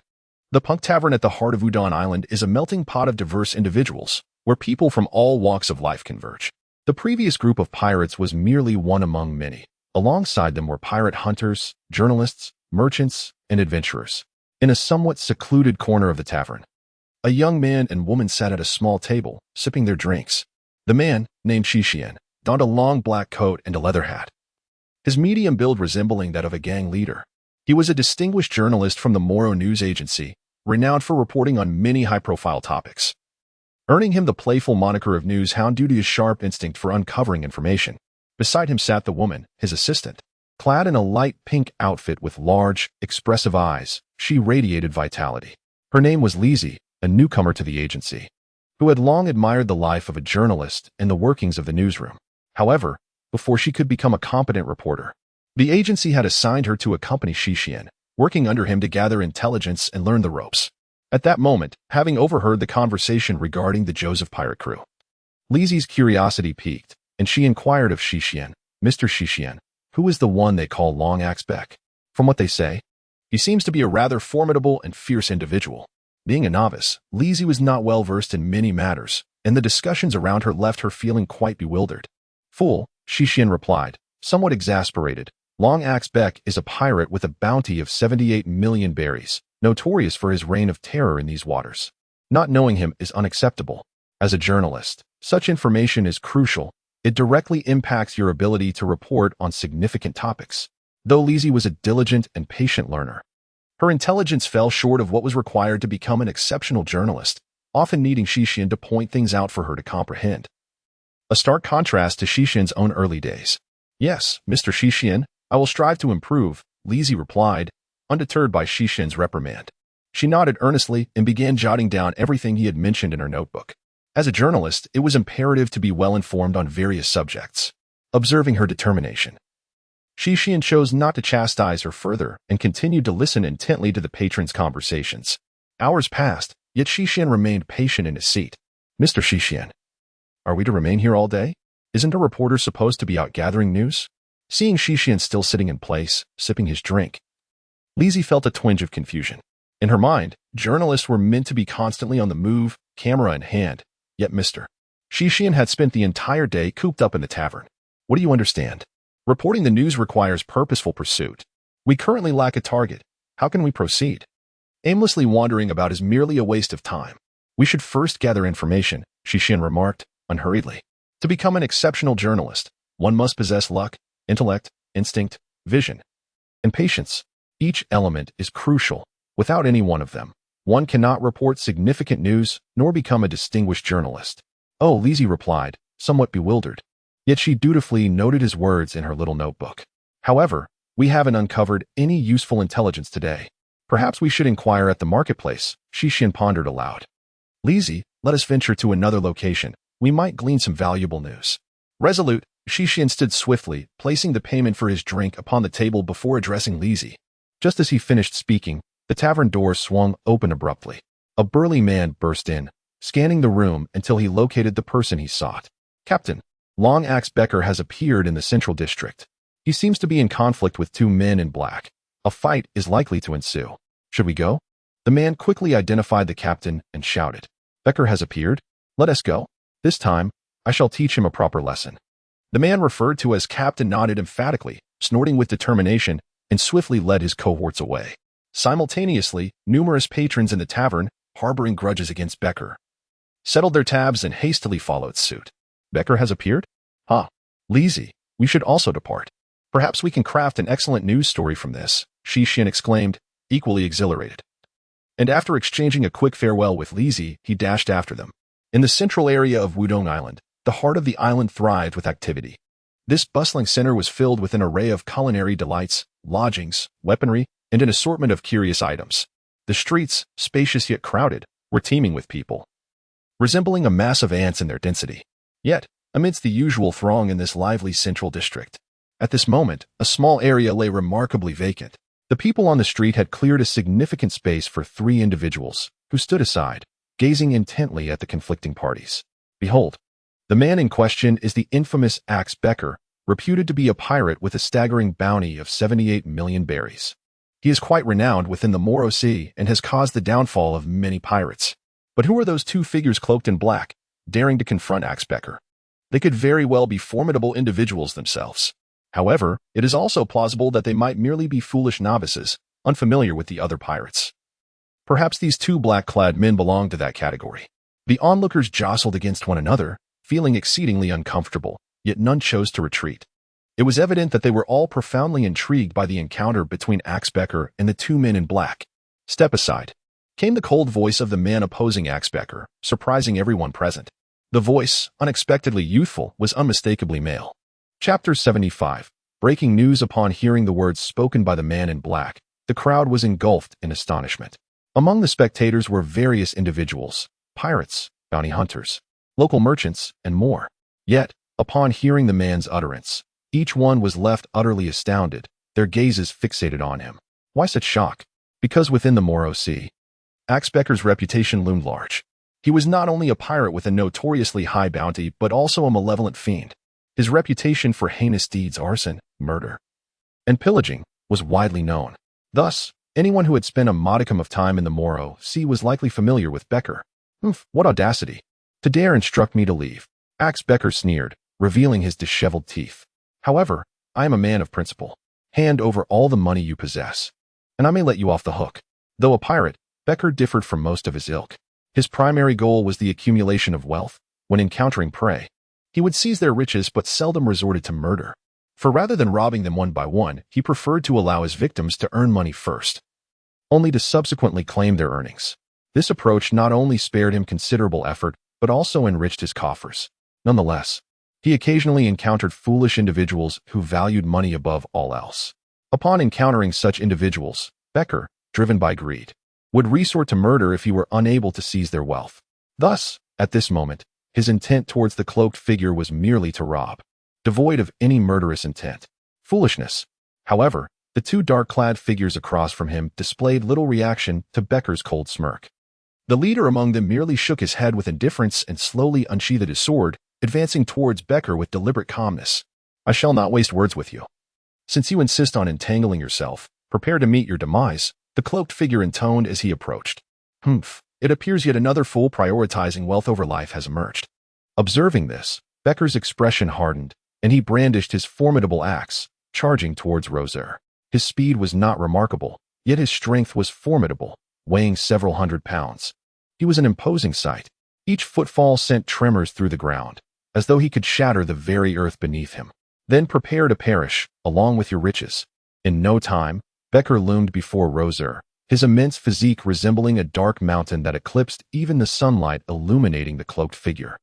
The Punk Tavern at the heart of Udon Island is a melting pot of diverse individuals, where people from all walks of life converge. The previous group of pirates was merely one among many. Alongside them were pirate hunters, journalists, merchants, and adventurers. In a somewhat secluded corner of the tavern, a young man and woman sat at a small table, sipping their drinks. The man, named Shishian, donned a long black coat and a leather hat, his medium build resembling that of a gang leader. He was a distinguished journalist from the Moro News Agency, renowned for reporting on many high-profile topics, earning him the playful moniker of News Hound due to his sharp instinct for uncovering information. Beside him sat the woman, his assistant. Clad in a light pink outfit with large, expressive eyes, she radiated vitality. Her name was Lizzie, a newcomer to the agency, who had long admired the life of a journalist and the workings of the newsroom. However, before she could become a competent reporter, the agency had assigned her to accompany Shishian, working under him to gather intelligence and learn the ropes. At that moment, having overheard the conversation regarding the Joseph pirate crew, Lizzie's curiosity piqued, and she inquired of Shishian, Mr. Shishian, who is the one they call Longaxe Beck? From what they say, he seems to be a rather formidable and fierce individual. Being a novice, Lizzie was not well versed in many matters, and the discussions around her left her feeling quite bewildered. Fool, Shishin replied, somewhat exasperated. Long Axe Beck is a pirate with a bounty of 78 million berries, notorious for his reign of terror in these waters. Not knowing him is unacceptable. As a journalist, such information is crucial. It directly impacts your ability to report on significant topics. Though Lizzie was a diligent and patient learner, her intelligence fell short of what was required to become an exceptional journalist, often needing Shishin to point things out for her to comprehend. A stark contrast to Shishin's own early days. Yes, Mr. Shishin, I will strive to improve, Lizzie replied, undeterred by Shishin's reprimand. She nodded earnestly and began jotting down everything he had mentioned in her notebook. As a journalist, it was imperative to be well informed on various subjects. Observing her determination, Shishin chose not to chastise her further and continued to listen intently to the patron's conversations. Hours passed, yet Shishin remained patient in his seat. Mr. Shishin, are we to remain here all day? Isn't a reporter supposed to be out gathering news? Seeing Shishin still sitting in place, sipping his drink, Lizzie felt a twinge of confusion. In her mind, journalists were meant to be constantly on the move, camera in hand, yet Mr. Shishin had spent the entire day cooped up in the tavern. What do you understand? Reporting the news requires purposeful pursuit. We currently lack a target. How can we proceed? Aimlessly wandering about is merely a waste of time. We should first gather information, Shishin remarked, unhurriedly. To become an exceptional journalist, one must possess luck, intellect, instinct, vision, and patience. Each element is crucial. Without any one of them, one cannot report significant news nor become a distinguished journalist. Oh, Lizzie replied, somewhat bewildered. Yet she dutifully noted his words in her little notebook. However, we haven't uncovered any useful intelligence today. Perhaps we should inquire at the marketplace, Shishin pondered aloud. Lizzie, let us venture to another location. We might glean some valuable news. Resolute, Shishin stood swiftly, placing the payment for his drink upon the table before addressing Lizzie. Just as he finished speaking, the tavern door swung open abruptly. A burly man burst in, scanning the room until he located the person he sought. Captain, Long Axe Becker has appeared in the Central District. He seems to be in conflict with two men in black. A fight is likely to ensue. Should we go? The man quickly identified the captain and shouted. Becker has appeared? Let us go. This time, I shall teach him a proper lesson. The man referred to as captain nodded emphatically, snorting with determination, and swiftly led his cohorts away. Simultaneously, numerous patrons in the tavern, harboring grudges against Becker, settled their tabs and hastily followed suit. Becker has appeared? Lizzie, we should also depart. Perhaps we can craft an excellent news story from this, Shishin exclaimed, equally exhilarated. And after exchanging a quick farewell with Lizzie, he dashed after them. In the central area of Wudong Island, the heart of the island thrived with activity. This bustling center was filled with an array of culinary delights, lodgings, weaponry, and an assortment of curious items. The streets, spacious yet crowded, were teeming with people, resembling a mass of ants in their density. Yet, amidst the usual throng in this lively central district, at this moment, a small area lay remarkably vacant. The people on the street had cleared a significant space for three individuals, who stood aside, gazing intently at the conflicting parties. Behold, the man in question is the infamous Axe Becker, reputed to be a pirate with a staggering bounty of 78 million berries. He is quite renowned within the Moro Sea and has caused the downfall of many pirates. But who are those two figures cloaked in black, daring to confront Axe Becker? They could very well be formidable individuals themselves. However, it is also plausible that they might merely be foolish novices, unfamiliar with the other pirates. Perhaps these two black-clad men belonged to that category. The onlookers jostled against one another, feeling exceedingly uncomfortable, yet none chose to retreat. It was evident that they were all profoundly intrigued by the encounter between Axe Becker and the two men in black. Step aside, came the cold voice of the man opposing Axe Becker, surprising everyone present. The voice, unexpectedly youthful, was unmistakably male. Chapter 75. Breaking news. Upon hearing the words spoken by the man in black, the crowd was engulfed in astonishment. Among the spectators were various individuals, pirates, bounty hunters, local merchants, and more. Yet, upon hearing the man's utterance, each one was left utterly astounded, their gazes fixated on him. Why such shock? Because within the Moro Sea, Axe Becker's reputation loomed large. He was not only a pirate with a notoriously high bounty, but also a malevolent fiend. His reputation for heinous deeds, arson, murder, and pillaging, was widely known. Thus, anyone who had spent a modicum of time in the Moro Sea was likely familiar with Becker. What audacity! To dare instruct me to leave. Axe Becker sneered, revealing his disheveled teeth. "However, I am a man of principle. Hand over all the money you possess, and I may let you off the hook." Though a pirate, Becker differed from most of his ilk. His primary goal was the accumulation of wealth. When encountering prey, he would seize their riches but seldom resorted to murder. For rather than robbing them one by one, he preferred to allow his victims to earn money first, only to subsequently claim their earnings. This approach not only spared him considerable effort, but also enriched his coffers. Nonetheless, he occasionally encountered foolish individuals who valued money above all else. Upon encountering such individuals, Becker, driven by greed, would resort to murder if he were unable to seize their wealth. Thus, at this moment, his intent towards the cloaked figure was merely to rob, devoid of any murderous intent. Foolishness. However, the two dark-clad figures across from him displayed little reaction to Becker's cold smirk. The leader among them merely shook his head with indifference and slowly unsheathed his sword, advancing towards Becker with deliberate calmness. "I shall not waste words with you. Since you insist on entangling yourself, prepare to meet your demise," the cloaked figure intoned as he approached. "Humph, it appears yet another fool prioritizing wealth over life has emerged." Observing this, Becker's expression hardened, and he brandished his formidable axe, charging towards Rozé. His speed was not remarkable, yet his strength was formidable, weighing several hundred pounds. He was an imposing sight. Each footfall sent tremors through the ground, as though he could shatter the very earth beneath him. "Then prepare to perish, along with your riches." In no time, Becker loomed before Rozé, his immense physique resembling a dark mountain that eclipsed even the sunlight illuminating the cloaked figure.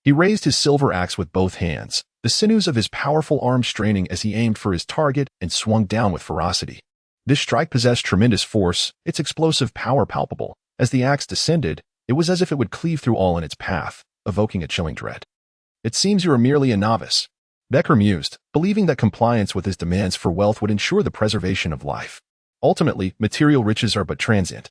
He raised his silver axe with both hands, the sinews of his powerful arms straining as he aimed for his target and swung down with ferocity. This strike possessed tremendous force, its explosive power palpable. As the axe descended, it was as if it would cleave through all in its path, evoking a chilling dread. "It seems you are merely a novice," Becker mused, believing that compliance with his demands for wealth would ensure the preservation of life. Ultimately, material riches are but transient.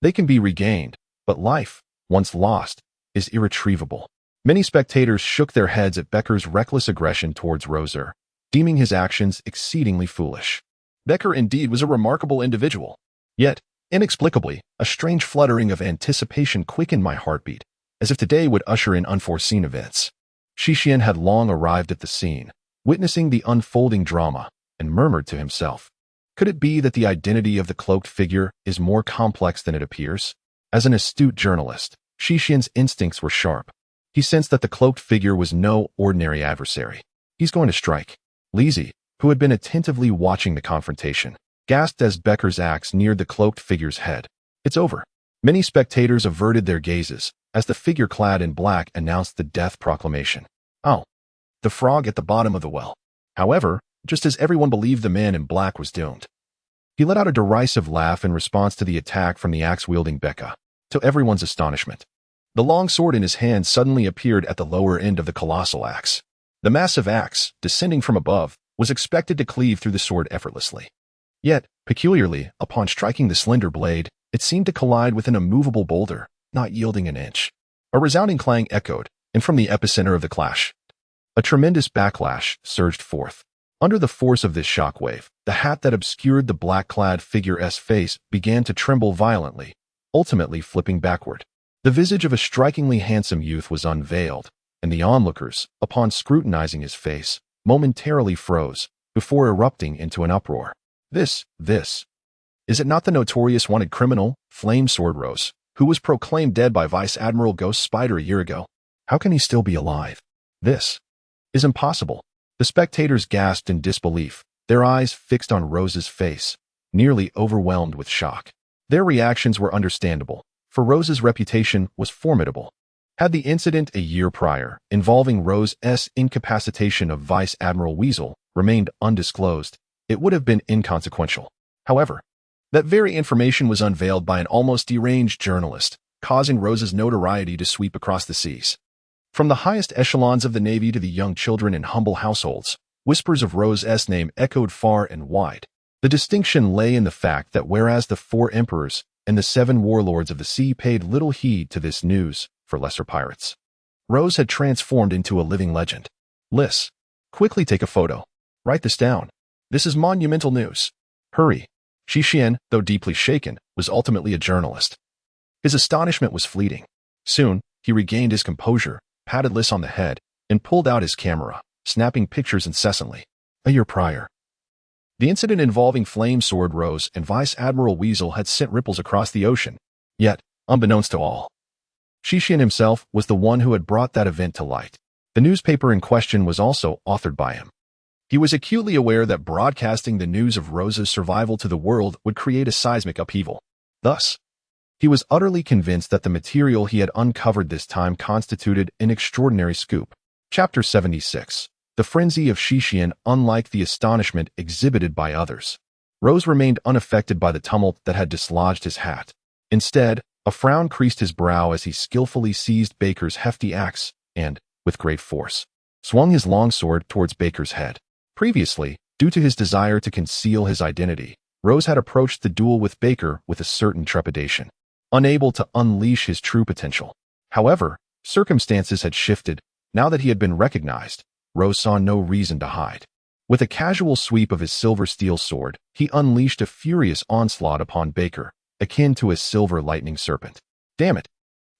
They can be regained, but life, once lost, is irretrievable. Many spectators shook their heads at Becker's reckless aggression towards Rozé, deeming his actions exceedingly foolish. Becker indeed was a remarkable individual. Yet, inexplicably, a strange fluttering of anticipation quickened my heartbeat, as if today would usher in unforeseen events. Shishian had long arrived at the scene, witnessing the unfolding drama, and murmured to himself, "Could it be that the identity of the cloaked figure is more complex than it appears?" As an astute journalist, Shishian's instincts were sharp. He sensed that the cloaked figure was no ordinary adversary. "He's going to strike." Lizzie, who had been attentively watching the confrontation, gasped as Becker's axe neared the cloaked figure's head. "It's over." Many spectators averted their gazes as the figure clad in black announced the death proclamation. Oh, the frog at the bottom of the well. However, just as everyone believed the man in black was doomed, he let out a derisive laugh in response to the attack from the axe-wielding Becca. To everyone's astonishment, the long sword in his hand suddenly appeared at the lower end of the colossal axe. The massive axe, descending from above, was expected to cleave through the sword effortlessly. Yet, peculiarly, upon striking the slender blade, it seemed to collide with an immovable boulder, not yielding an inch. A resounding clang echoed, and from the epicenter of the clash, a tremendous backlash surged forth. Under the force of this shockwave, the hat that obscured the black-clad figure's face began to tremble violently, ultimately flipping backward. The visage of a strikingly handsome youth was unveiled, and the onlookers, upon scrutinizing his face, momentarily froze, before erupting into an uproar. This. Is it not the notorious wanted criminal, Flame Sword Rose, who was proclaimed dead by Vice Admiral Ghost Spider a year ago? How can he still be alive? This is impossible. The spectators gasped in disbelief, their eyes fixed on Rose's face, nearly overwhelmed with shock. Their reactions were understandable, for Rose's reputation was formidable. Had the incident a year prior, involving Rose's incapacitation of Vice Admiral Weasel, remained undisclosed, it would have been inconsequential. However, that very information was unveiled by an almost deranged journalist, causing Rose's notoriety to sweep across the seas. From the highest echelons of the Navy to the young children in humble households, whispers of Rose's name echoed far and wide. The distinction lay in the fact that whereas the 4 emperors and the 7 warlords of the sea paid little heed to this news for lesser pirates, Rose had transformed into a living legend. Liz, quickly take a photo. Write this down. This is monumental news. Hurry. Shishian, though deeply shaken, was ultimately a journalist. His astonishment was fleeting. Soon, he regained his composure, patted Liz on the head, and pulled out his camera, snapping pictures incessantly. A year prior, the incident involving Flame Sword Rose and Vice Admiral Weasel had sent ripples across the ocean. Yet, unbeknownst to all, Shishin himself was the one who had brought that event to light. The newspaper in question was also authored by him. He was acutely aware that broadcasting the news of Rose's survival to the world would create a seismic upheaval. Thus, he was utterly convinced that the material he had uncovered this time constituted an extraordinary scoop. Chapter 76. The frenzy of Shishin. Unlike the astonishment exhibited by others, Rose remained unaffected by the tumult that had dislodged his hat. Instead, a frown creased his brow as he skillfully seized Baker's hefty axe and, with great force, swung his longsword towards Baker's head. Previously, due to his desire to conceal his identity, Rose had approached the duel with Baker with a certain trepidation, unable to unleash his true potential. However, circumstances had shifted. Now that he had been recognized, Rose saw no reason to hide. With a casual sweep of his silver steel sword, he unleashed a furious onslaught upon Baker, akin to a silver lightning serpent. Damn it!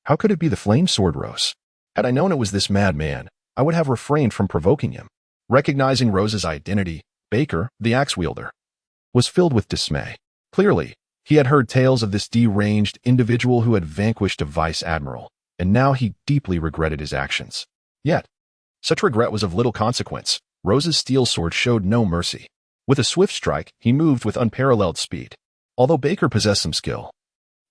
How could it be the Flame Sword Rose? Had I known it was this madman, I would have refrained from provoking him. Recognizing Rose's identity, Baker, the axe wielder, was filled with dismay. Clearly, he had heard tales of this deranged individual who had vanquished a vice admiral, and now he deeply regretted his actions. Yet, such regret was of little consequence. Rose's steel sword showed no mercy. With a swift strike, he moved with unparalleled speed. Although Baker possessed some skill,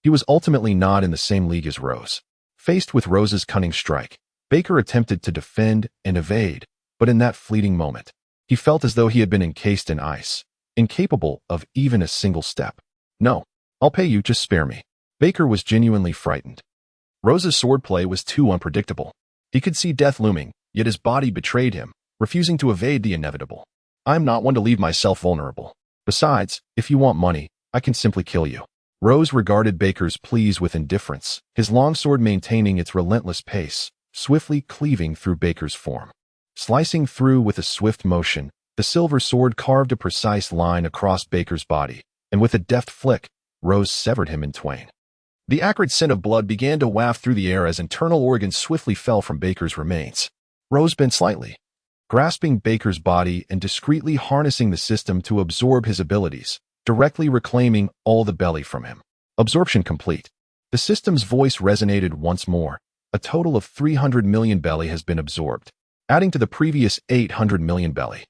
he was ultimately not in the same league as Rose. Faced with Rose's cunning strike, Baker attempted to defend and evade, but in that fleeting moment, he felt as though he had been encased in ice, incapable of even a single step. No, I'll pay you, just spare me. Baker was genuinely frightened. Rose's swordplay was too unpredictable. He could see death looming, yet his body betrayed him, refusing to evade the inevitable. I am not one to leave myself vulnerable. Besides, if you want money, I can simply kill you. Rose regarded Baker's pleas with indifference, his longsword maintaining its relentless pace, swiftly cleaving through Baker's form. Slicing through with a swift motion, the silver sword carved a precise line across Baker's body, and with a deft flick, Rose severed him in twain. The acrid scent of blood began to waft through the air as internal organs swiftly fell from Baker's remains. Rose bent slightly, grasping Baker's body and discreetly harnessing the system to absorb his abilities, directly reclaiming all the belly from him. Absorption complete. The system's voice resonated once more. A total of 300 million belly has been absorbed, adding to the previous 800 million belly.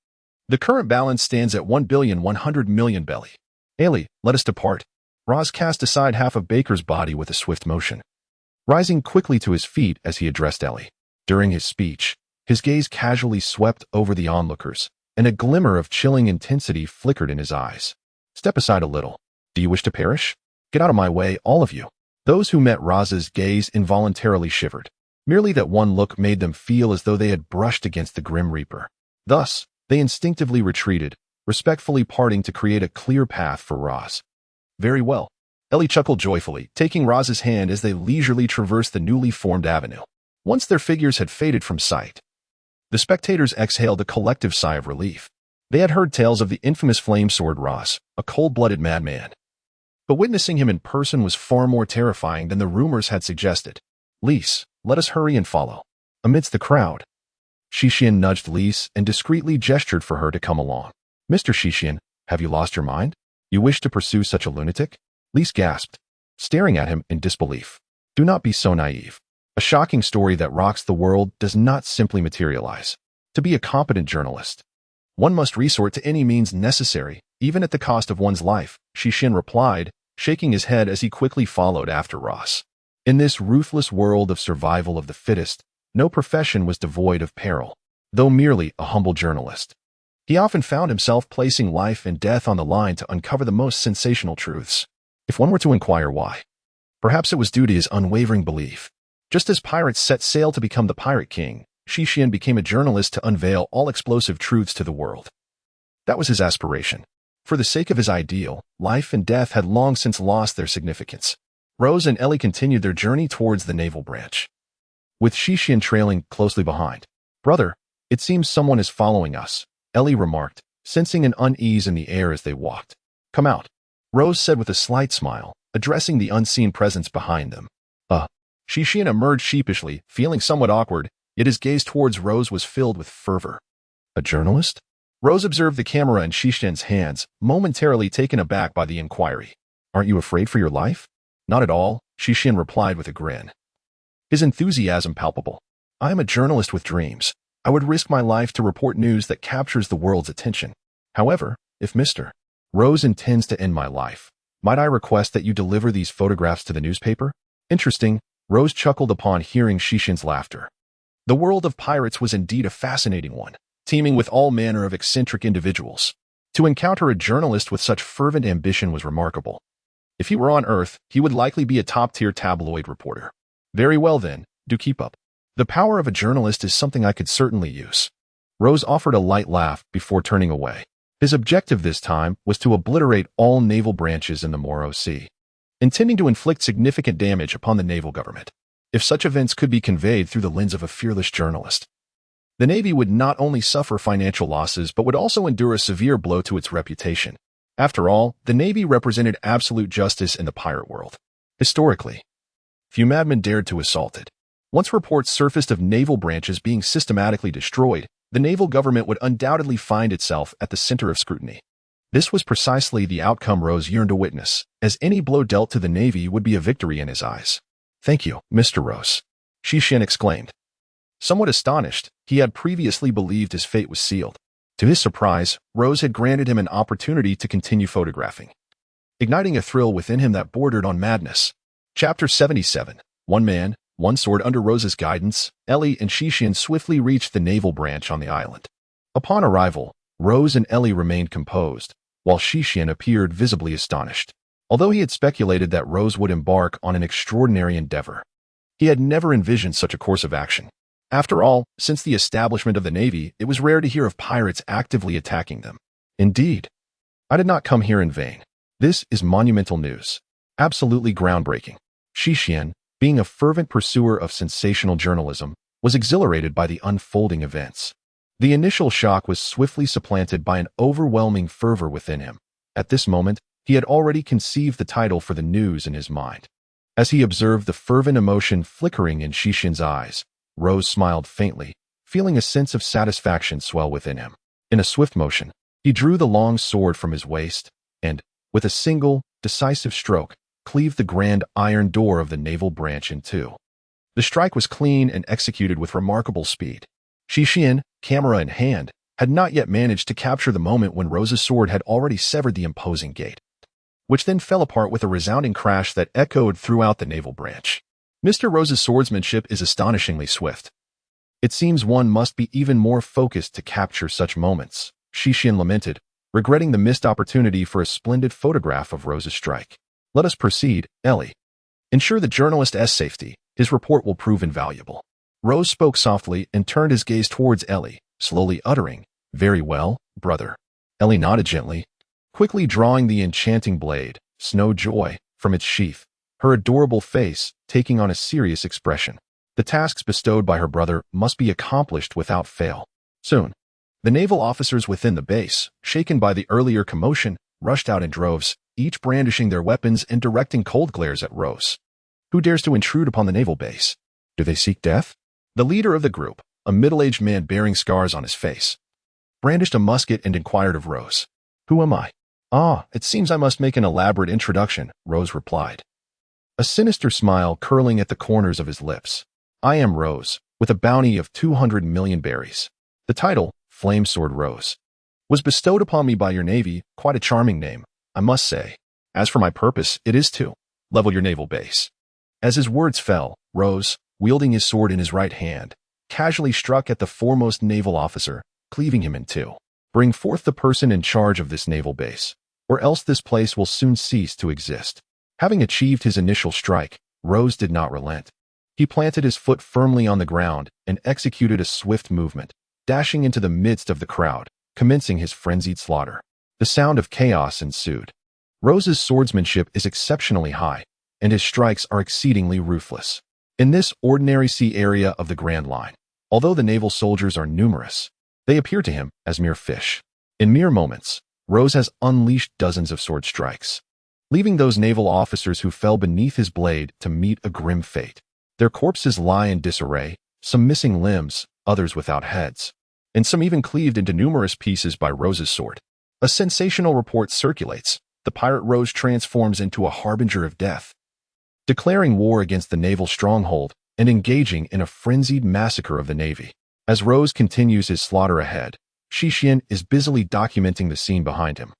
The current balance stands at 1,100,000,000 belly. Ailey, let us depart. Roz cast aside half of Baker's body with a swift motion, rising quickly to his feet as he addressed Ellie. During his speech, his gaze casually swept over the onlookers, and a glimmer of chilling intensity flickered in his eyes. Step aside a little. Do you wish to perish? Get out of my way, all of you. Those who met Roz's gaze involuntarily shivered. Merely that one look made them feel as though they had brushed against the Grim Reaper. Thus, they instinctively retreated, respectfully parting to create a clear path for Roz. Very well. Ellie chuckled joyfully, taking Roz's hand as they leisurely traversed the newly formed avenue. Once their figures had faded from sight, the spectators exhaled a collective sigh of relief. They had heard tales of the infamous Flame Sword Roz, a cold-blooded madman. But witnessing him in person was far more terrifying than the rumors had suggested. Lise, let us hurry and follow. Amidst the crowd, Shishin nudged Lise and discreetly gestured for her to come along. Mr. Shishin, have you lost your mind? You wish to pursue such a lunatic? Lise gasped, staring at him in disbelief. Do not be so naive. A shocking story that rocks the world does not simply materialize. To be a competent journalist, one must resort to any means necessary, even at the cost of one's life, Shishin replied, shaking his head as he quickly followed after Roz. In this ruthless world of survival of the fittest, no profession was devoid of peril. Though merely a humble journalist, he often found himself placing life and death on the line to uncover the most sensational truths. If one were to inquire why, perhaps it was due to his unwavering belief. Just as pirates set sail to become the Pirate King, Shishin became a journalist to unveil all explosive truths to the world. That was his aspiration. For the sake of his ideal, life and death had long since lost their significance. Rose and Ellie continued their journey towards the naval branch, with Shishin trailing closely behind. Brother, it seems someone is following us, Ellie remarked, sensing an unease in the air as they walked. Come out, Rose said with a slight smile, addressing the unseen presence behind them. Shishin emerged sheepishly, feeling somewhat awkward. yet his gaze towards Rose was filled with fervor. A journalist? Rose observed the camera in Shishin's hands, momentarily taken aback by the inquiry. Aren't you afraid for your life? Not at all, Shishin replied with a grin. His enthusiasm palpable. I am a journalist with dreams. I would risk my life to report news that captures the world's attention. However, if Mr. Rose intends to end my life, might I request that you deliver these photographs to the newspaper? Interesting, Rose chuckled upon hearing Shishin's laughter. The world of pirates was indeed a fascinating one, teeming with all manner of eccentric individuals. To encounter a journalist with such fervent ambition was remarkable. If he were on Earth, he would likely be a top-tier tabloid reporter. Very well then, do keep up. The power of a journalist is something I could certainly use. Rose offered a light laugh before turning away. His objective this time was to obliterate all naval branches in the Moro Sea, intending to inflict significant damage upon the naval government. If such events could be conveyed through the lens of a fearless journalist, the Navy would not only suffer financial losses but would also endure a severe blow to its reputation. After all, the Navy represented absolute justice in the pirate world. Historically, few madmen dared to assault it. Once reports surfaced of naval branches being systematically destroyed, the naval government would undoubtedly find itself at the center of scrutiny. This was precisely the outcome Rose yearned to witness, as any blow dealt to the Navy would be a victory in his eyes. Thank you, Mr. Rose, Shishin exclaimed. Somewhat astonished, he had previously believed his fate was sealed. To his surprise, Rose had granted him an opportunity to continue photographing, igniting a thrill within him that bordered on madness. Chapter 77. One Man, One Sword. Under Rose's guidance, Ellie and Shishin swiftly reached the naval branch on the island. Upon arrival, Rose and Ellie remained composed, while Shishin appeared visibly astonished. Although he had speculated that Rose would embark on an extraordinary endeavor, he had never envisioned such a course of action. After all, since the establishment of the Navy, it was rare to hear of pirates actively attacking them. Indeed, I did not come here in vain. This is monumental news. Absolutely groundbreaking. Shishin, being a fervent pursuer of sensational journalism, was exhilarated by the unfolding events. The initial shock was swiftly supplanted by an overwhelming fervor within him. At this moment, he had already conceived the title for the news in his mind. As he observed the fervent emotion flickering in Shishin's eyes, Rose smiled faintly, feeling a sense of satisfaction swell within him. In a swift motion, he drew the long sword from his waist and, with a single, decisive stroke, cleaved the grand iron door of the naval branch in two. The strike was clean and executed with remarkable speed. Shishin, camera in hand, had not yet managed to capture the moment when Rose's sword had already severed the imposing gate, which then fell apart with a resounding crash that echoed throughout the naval branch. Mr. Rose's swordsmanship is astonishingly swift. It seems one must be even more focused to capture such moments, Shishin lamented, regretting the missed opportunity for a splendid photograph of Rose's strike. Let us proceed, Ellie. Ensure the journalist's safety. His report will prove invaluable. Rose spoke softly and turned his gaze towards Ellie, slowly uttering, Very well, brother. Ellie nodded gently, quickly drawing the enchanting blade, Snow Joy, from its sheath, her adorable face taking on a serious expression. The tasks bestowed by her brother must be accomplished without fail. Soon, the naval officers within the base, shaken by the earlier commotion, rushed out in droves, each brandishing their weapons and directing cold glares at Rose. Who dares to intrude upon the naval base? Do they seek death? The leader of the group, a middle-aged man bearing scars on his face, brandished a musket and inquired of Rose. Who am I? Ah, it seems I must make an elaborate introduction, Rose replied, a sinister smile curling at the corners of his lips. I am Rose, with a bounty of 200 million berries. The title, Flame Sword Rose, was bestowed upon me by your Navy, quite a charming name, I must say. As for my purpose, it is to level your naval base. As his words fell, Rose, wielding his sword in his right hand, casually struck at the foremost naval officer, cleaving him in two. Bring forth the person in charge of this naval base, or else this place will soon cease to exist. Having achieved his initial strike, Rose did not relent. He planted his foot firmly on the ground and executed a swift movement, dashing into the midst of the crowd, commencing his frenzied slaughter. The sound of chaos ensued. Rose's swordsmanship is exceptionally high, and his strikes are exceedingly ruthless. In this ordinary sea area of the Grand Line, although the naval soldiers are numerous, they appear to him as mere fish. In mere moments, Rose has unleashed dozens of sword strikes, leaving those naval officers who fell beneath his blade to meet a grim fate. Their corpses lie in disarray, some missing limbs, others without heads, and some even cleaved into numerous pieces by Rose's sword. A sensational report circulates. The pirate Rose transforms into a harbinger of death, declaring war against the naval stronghold and engaging in a frenzied massacre of the Navy. As Rose continues his slaughter ahead, Shixian is busily documenting the scene behind him,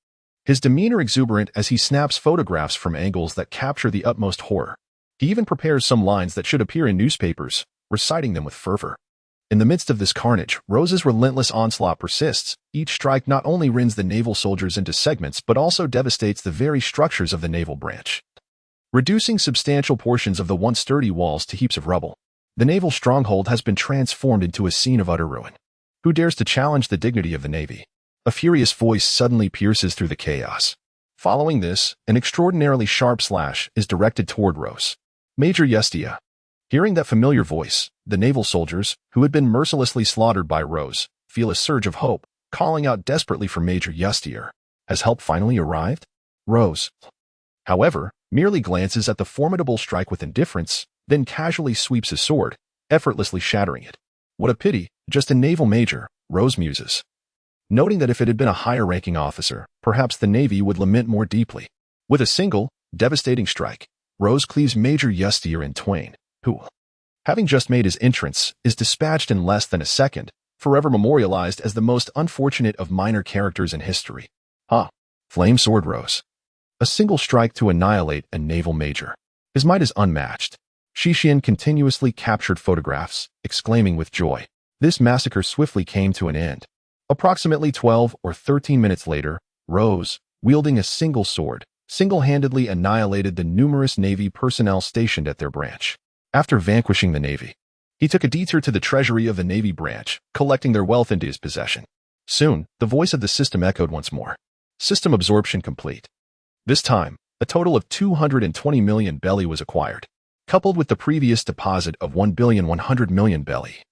his demeanor exuberant as he snaps photographs from angles that capture the utmost horror. He even prepares some lines that should appear in newspapers, reciting them with fervor. In the midst of this carnage, Rose's relentless onslaught persists. Each strike not only rends the naval soldiers into segments but also devastates the very structures of the naval branch, reducing substantial portions of the once sturdy walls to heaps of rubble. The naval stronghold has been transformed into a scene of utter ruin. Who dares to challenge the dignity of the Navy? A furious voice suddenly pierces through the chaos. Following this, an extraordinarily sharp slash is directed toward Rose. Major Yestia. Hearing that familiar voice, the naval soldiers, who had been mercilessly slaughtered by Rose, feel a surge of hope, calling out desperately for Major Yestier. Has help finally arrived? Rose, however, merely glances at the formidable strike with indifference, then casually sweeps his sword, effortlessly shattering it. What a pity, just a naval major, Rose muses, noting that if it had been a higher-ranking officer, perhaps the Navy would lament more deeply. With a single, devastating strike, Rose cleaves Major Yestier in twain, who, having just made his entrance, is dispatched in less than a second, forever memorialized as the most unfortunate of minor characters in history. Flame Sword Rose. A single strike to annihilate a naval major. His might is unmatched. Shixian continuously captured photographs, exclaiming with joy. This massacre swiftly came to an end. Approximately 12 or 13 minutes later, Rose, wielding a single sword, single-handedly annihilated the numerous Navy personnel stationed at their branch. After vanquishing the Navy, he took a detour to the treasury of the Navy branch, collecting their wealth into his possession. Soon, the voice of the system echoed once more. System absorption complete. This time, a total of 220 million belly was acquired, coupled with the previous deposit of 1,100,000,000 belly.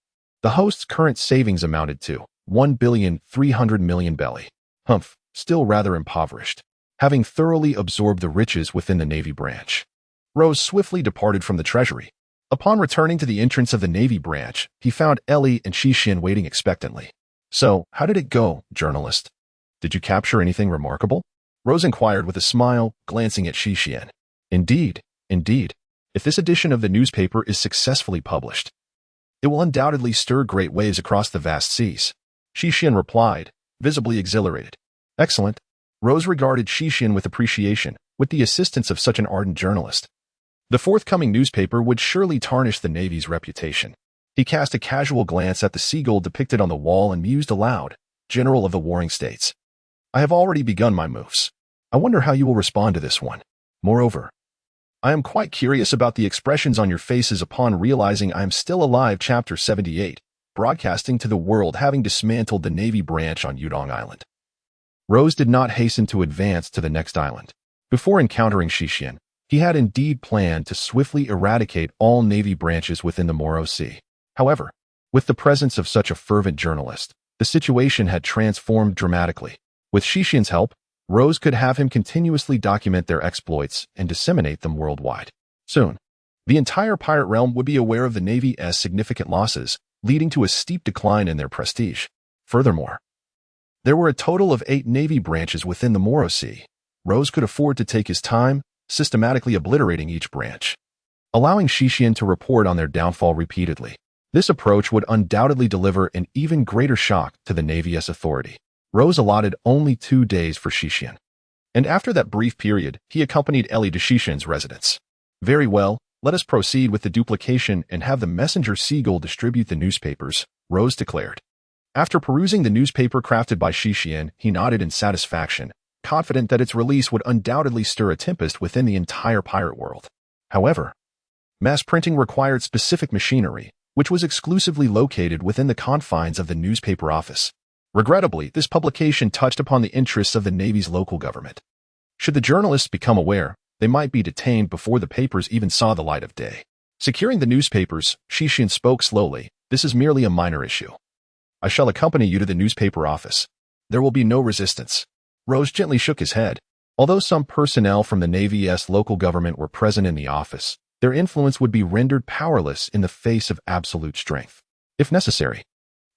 The host's current savings amounted to 1,300,000,000 belly. Still rather impoverished, having thoroughly absorbed the riches within the Navy branch. Rose swiftly departed from the treasury. Upon returning to the entrance of the Navy branch, he found Ellie and Shixian waiting expectantly. So, how did it go, journalist? Did you capture anything remarkable? Rose inquired with a smile, glancing at Shixian. Indeed. If this edition of the newspaper is successfully published, it will undoubtedly stir great waves across the vast seas. Shixian replied, visibly exhilarated. Excellent. Rose regarded Shixian with appreciation, with the assistance of such an ardent journalist. The forthcoming newspaper would surely tarnish the Navy's reputation. He cast a casual glance at the seagull depicted on the wall and mused aloud, General of the Warring States. I have already begun my moves. I wonder how you will respond to this one. Moreover, I am quite curious about the expressions on your faces upon realizing I am still alive. Chapter 78, broadcasting to the world having dismantled the Navy branch on Yudong Island. Rose did not hasten to advance to the next island. Before encountering Shixian, he had indeed planned to swiftly eradicate all Navy branches within the Moro Sea. However, with the presence of such a fervent journalist, the situation had transformed dramatically. With Shixian's help, Rose could have him continuously document their exploits and disseminate them worldwide. Soon, the entire pirate realm would be aware of the Navy's significant losses, leading to a steep decline in their prestige. Furthermore, there were a total of 8 Navy branches within the Moro Sea. Rose could afford to take his time, systematically obliterating each branch, allowing Shixian to report on their downfall repeatedly. This approach would undoubtedly deliver an even greater shock to the Navy's authority. Rose allotted only 2 days for Shixian, and after that brief period, he accompanied Ellie to Shixian's residence. Very well, let us proceed with the duplication and have the messenger seagull distribute the newspapers, Rose declared. After perusing the newspaper crafted by Shixian, he nodded in satisfaction, confident that its release would undoubtedly stir a tempest within the entire pirate world. However, mass printing required specific machinery, which was exclusively located within the confines of the newspaper office. Regrettably, this publication touched upon the interests of the Navy's local government. Should the journalists become aware, they might be detained before the papers even saw the light of day. Securing the newspapers, Shixian spoke slowly. This is merely a minor issue. I shall accompany you to the newspaper office. There will be no resistance. Rose gently shook his head. Although some personnel from the Navy's local government were present in the office, Their influence would be rendered powerless in the face of absolute strength. If necessary,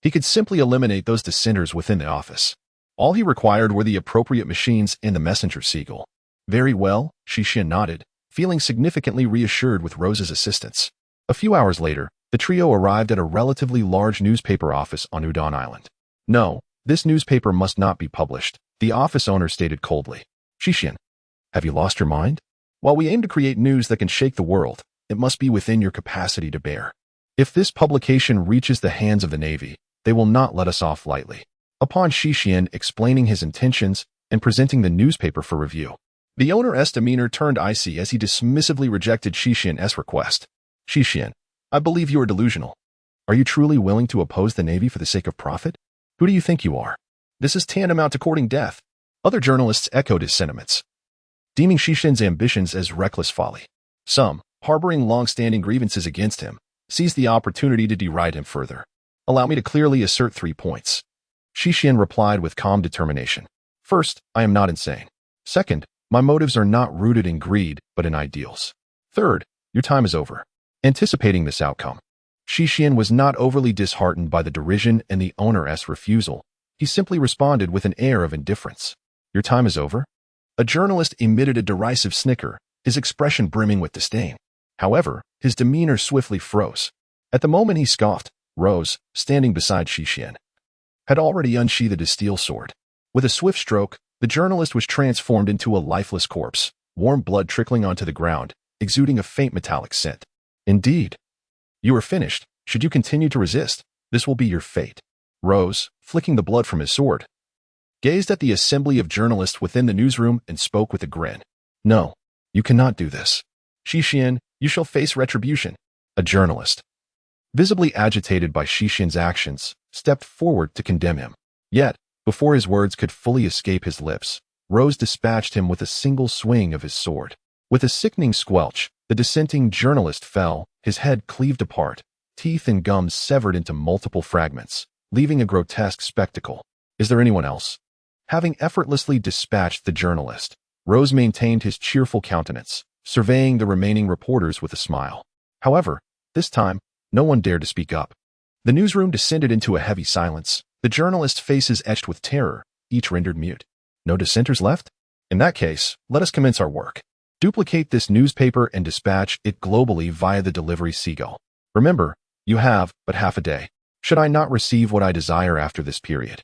he could simply eliminate those dissenters within the office. All he required were the appropriate machines and the messenger seagull. Very well, Shishin nodded, feeling significantly reassured with Rose's assistance. A few hours later, the trio arrived at a relatively large newspaper office on Udon Island. No, this newspaper must not be published, the office owner stated coldly. Shishin, have you lost your mind? While we aim to create news that can shake the world, it must be within your capacity to bear. If this publication reaches the hands of the Navy, they will not let us off lightly. Upon Shishin explaining his intentions and presenting the newspaper for review, the owner's demeanor turned icy as he dismissively rejected Shishin's request. Shishin, I believe you are delusional. Are you truly willing to oppose the Navy for the sake of profit? Who do you think you are? This is tantamount to courting death. Other journalists echoed his sentiments, deeming Shishin's ambitions as reckless folly. Some, harboring long-standing grievances against him, seized the opportunity to deride him further. Allow me to clearly assert 3 points. Shishin replied with calm determination. First, I am not insane. Second, my motives are not rooted in greed, but in ideals. Third, your time is over. Anticipating this outcome, Shishin was not overly disheartened by the derision and the owner's refusal. He simply responded with an air of indifference. Your time is over? A journalist emitted a derisive snicker, his expression brimming with disdain. However, his demeanor swiftly froze. At the moment he scoffed, Rose, standing beside Shishin, had already unsheathed his steel sword. With a swift stroke, the journalist was transformed into a lifeless corpse, warm blood trickling onto the ground, exuding a faint metallic scent. Indeed. You are finished. Should you continue to resist, this will be your fate. Rose, flicking the blood from his sword, gazed at the assembly of journalists within the newsroom and spoke with a grin. No, you cannot do this. Shishin, you shall face retribution. A journalist, visibly agitated by Shishin's actions, stepped forward to condemn him. Yet, before his words could fully escape his lips, Rose dispatched him with a single swing of his sword. With a sickening squelch, the dissenting journalist fell, his head cleaved apart, teeth and gums severed into multiple fragments, leaving a grotesque spectacle. Is there anyone else? Having effortlessly dispatched the journalist, Rose maintained his cheerful countenance, surveying the remaining reporters with a smile. However, this time, no one dared to speak up. The newsroom descended into a heavy silence, the journalists' faces etched with terror, each rendered mute. No dissenters left? In that case, let us commence our work. Duplicate this newspaper and dispatch it globally via the delivery seagull. Remember, you have but half a day. Should I not receive what I desire after this period,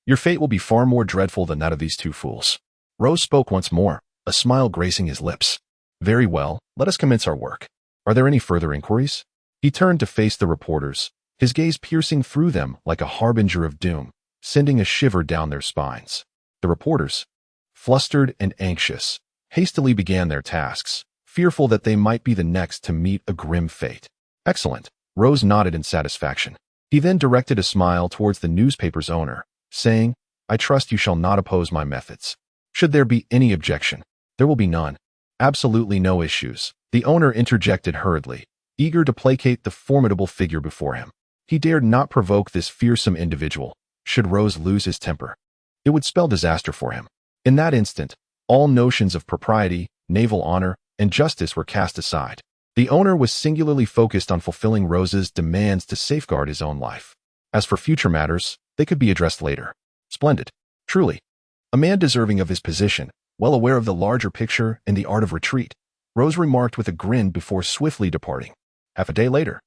your fate will be far more dreadful than that of these 2 fools. Rose spoke once more, a smile gracing his lips. Very well, let us commence our work. Are there any further inquiries? He turned to face the reporters, his gaze piercing through them like a harbinger of doom, sending a shiver down their spines. The reporters, flustered and anxious, hastily began their tasks, fearful that they might be the next to meet a grim fate. Excellent. Rose nodded in satisfaction. He then directed a smile towards the newspaper's owner, saying, I trust you shall not oppose my methods. Should there be any objection, there will be none. Absolutely no issues. The owner interjected hurriedly, eager to placate the formidable figure before him. He dared not provoke this fearsome individual. Should Rose lose his temper, it would spell disaster for him. In that instant, all notions of propriety, naval honor, and justice were cast aside. The owner was singularly focused on fulfilling Rose's demands to safeguard his own life. As for future matters, they could be addressed later. Splendid. Truly. A man deserving of his position, well aware of the larger picture and the art of retreat, Rose remarked with a grin before swiftly departing. Half a day later,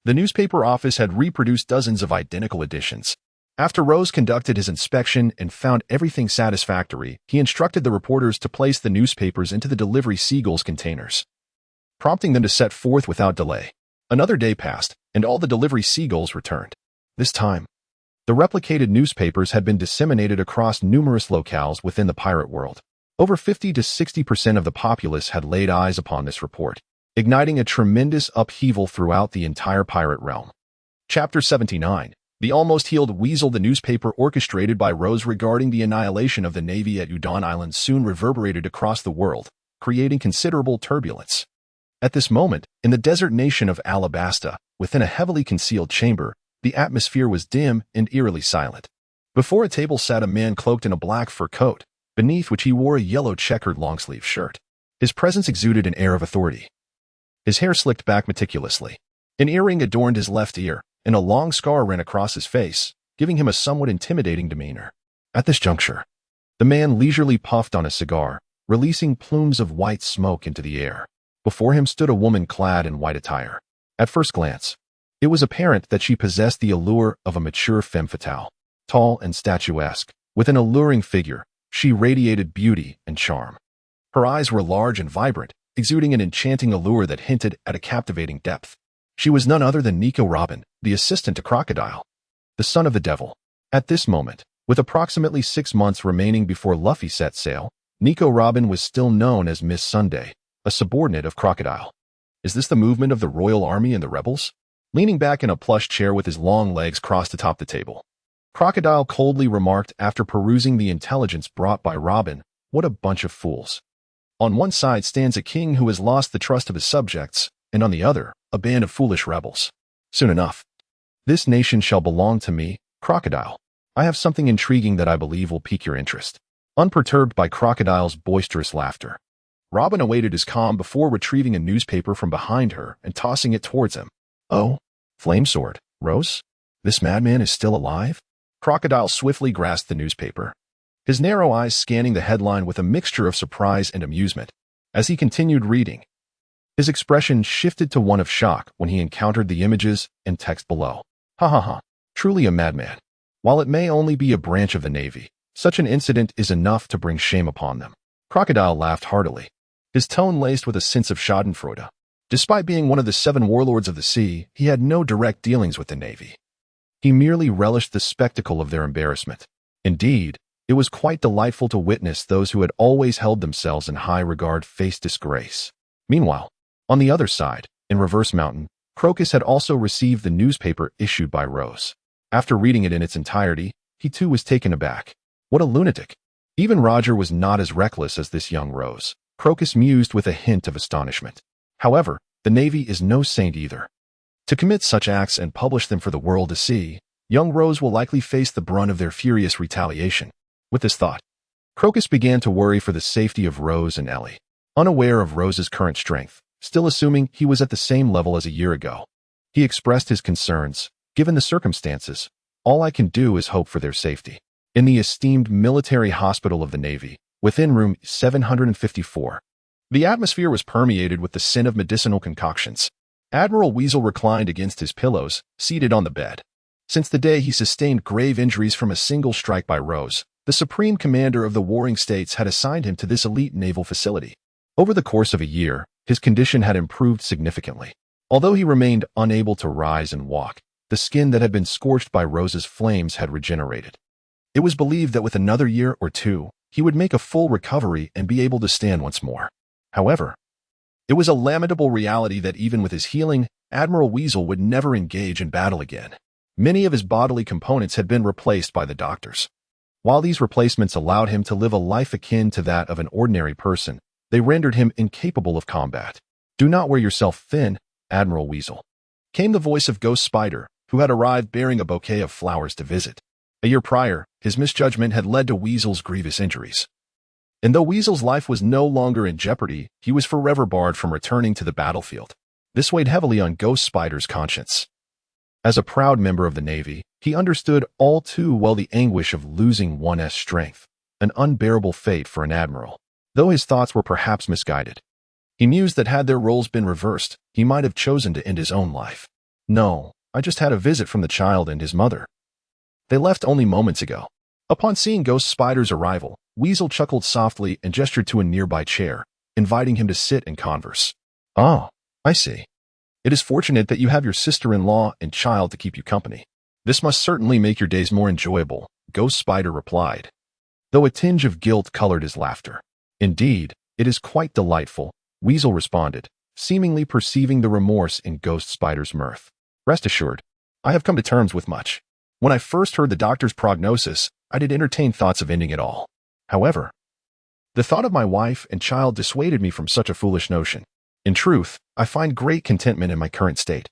the newspaper office had reproduced dozens of identical editions. After Rose conducted his inspection and found everything satisfactory, he instructed the reporters to place the newspapers into the delivery seagull's containers, prompting them to set forth without delay. Another day passed, and all the delivery seagulls returned. This time, the replicated newspapers had been disseminated across numerous locales within the pirate world. Over 50 to 60% of the populace had laid eyes upon this report, igniting a tremendous upheaval throughout the entire pirate realm. Chapter 79. The Almost Healed Weasel. The newspaper orchestrated by Rose regarding the annihilation of the Navy at Udon Island soon reverberated across the world, creating considerable turbulence. At this moment, in the desert nation of Alabasta, within a heavily concealed chamber, the atmosphere was dim and eerily silent. Before a table sat a man cloaked in a black fur coat, beneath which he wore a yellow checkered long-sleeve shirt. His presence exuded an air of authority, his hair slicked back meticulously. An earring adorned his left ear, and a long scar ran across his face, giving him a somewhat intimidating demeanor. At this juncture, the man leisurely puffed on a cigar, releasing plumes of white smoke into the air. Before him stood a woman clad in white attire. At first glance, it was apparent that she possessed the allure of a mature femme fatale. Tall and statuesque, with an alluring figure, she radiated beauty and charm. Her eyes were large and vibrant, exuding an enchanting allure that hinted at a captivating depth. She was none other than Nico Robin, the assistant to Crocodile, the son of the devil. At this moment, with approximately 6 months remaining before Luffy set sail, Nico Robin was still known as Miss Sunday, a subordinate of Crocodile. Is this the movement of the Royal Army and the rebels? Leaning back in a plush chair with his long legs crossed atop the table, Crocodile coldly remarked after perusing the intelligence brought by Robin, "What a bunch of fools." On one side stands a king who has lost the trust of his subjects, and on the other, a band of foolish rebels. Soon enough, this nation shall belong to me, Crocodile. I have something intriguing that I believe will pique your interest. Unperturbed by Crocodile's boisterous laughter, Robin awaited his calm before retrieving a newspaper from behind her and tossing it towards him. Oh, Flamesword, Rose? This madman is still alive? Crocodile swiftly grasped the newspaper, his narrow eyes scanning the headline with a mixture of surprise and amusement. As he continued reading, his expression shifted to one of shock when he encountered the images and text below. Ha ha ha, truly a madman. While it may only be a branch of the Navy, such an incident is enough to bring shame upon them. Crocodile laughed heartily, his tone laced with a sense of schadenfreude. Despite being one of the 7 warlords of the sea, he had no direct dealings with the Navy. He merely relished the spectacle of their embarrassment. Indeed, it was quite delightful to witness those who had always held themselves in high regard face disgrace. Meanwhile, on the other side, in Reverse Mountain, Crocus had also received the newspaper issued by Rose. After reading it in its entirety, he too was taken aback. What a lunatic! Even Roger was not as reckless as this young Rose, Crocus mused with a hint of astonishment. However, the Navy is no saint either. To commit such acts and publish them for the world to see, young Rose will likely face the brunt of their furious retaliation. With this thought, Crocus began to worry for the safety of Rose and Ellie. Unaware of Rose's current strength, still assuming he was at the same level as a year ago, he expressed his concerns. Given the circumstances, all I can do is hope for their safety. In the esteemed military hospital of the Navy, within room 754, the atmosphere was permeated with the scent of medicinal concoctions. Admiral Weasel reclined against his pillows, seated on the bed. Since the day he sustained grave injuries from a single strike by Rose, the Supreme Commander of the Warring States had assigned him to this elite naval facility. Over the course of a year, his condition had improved significantly. Although he remained unable to rise and walk, the skin that had been scorched by Rose's flames had regenerated. It was believed that with another year or two, he would make a full recovery and be able to stand once more. However, it was a lamentable reality that even with his healing, Admiral Weasel would never engage in battle again. Many of his bodily components had been replaced by the doctors. While these replacements allowed him to live a life akin to that of an ordinary person, they rendered him incapable of combat. "Do not wear yourself thin, Admiral Weasel," came the voice of Ghost Spider, who had arrived bearing a bouquet of flowers to visit. A year prior, his misjudgment had led to Weasel's grievous injuries. And though Weasel's life was no longer in jeopardy, he was forever barred from returning to the battlefield. This weighed heavily on Ghost Spider's conscience. As a proud member of the Navy, he understood all too well the anguish of losing one's strength, an unbearable fate for an admiral. Though his thoughts were perhaps misguided, he mused that had their roles been reversed, he might have chosen to end his own life. "No, I just had a visit from the child and his mother. They left only moments ago." Upon seeing Ghost Spider's arrival, Weasel chuckled softly and gestured to a nearby chair, inviting him to sit and converse. "Oh, I see. It is fortunate that you have your sister-in-law and child to keep you company. This must certainly make your days more enjoyable," Ghost Spider replied, though a tinge of guilt colored his laughter. "Indeed, it is quite delightful," Weasel responded, seemingly perceiving the remorse in Ghost Spider's mirth. "Rest assured, I have come to terms with much. When I first heard the doctor's prognosis, I did entertain thoughts of ending it all. However, the thought of my wife and child dissuaded me from such a foolish notion. In truth, I find great contentment in my current state,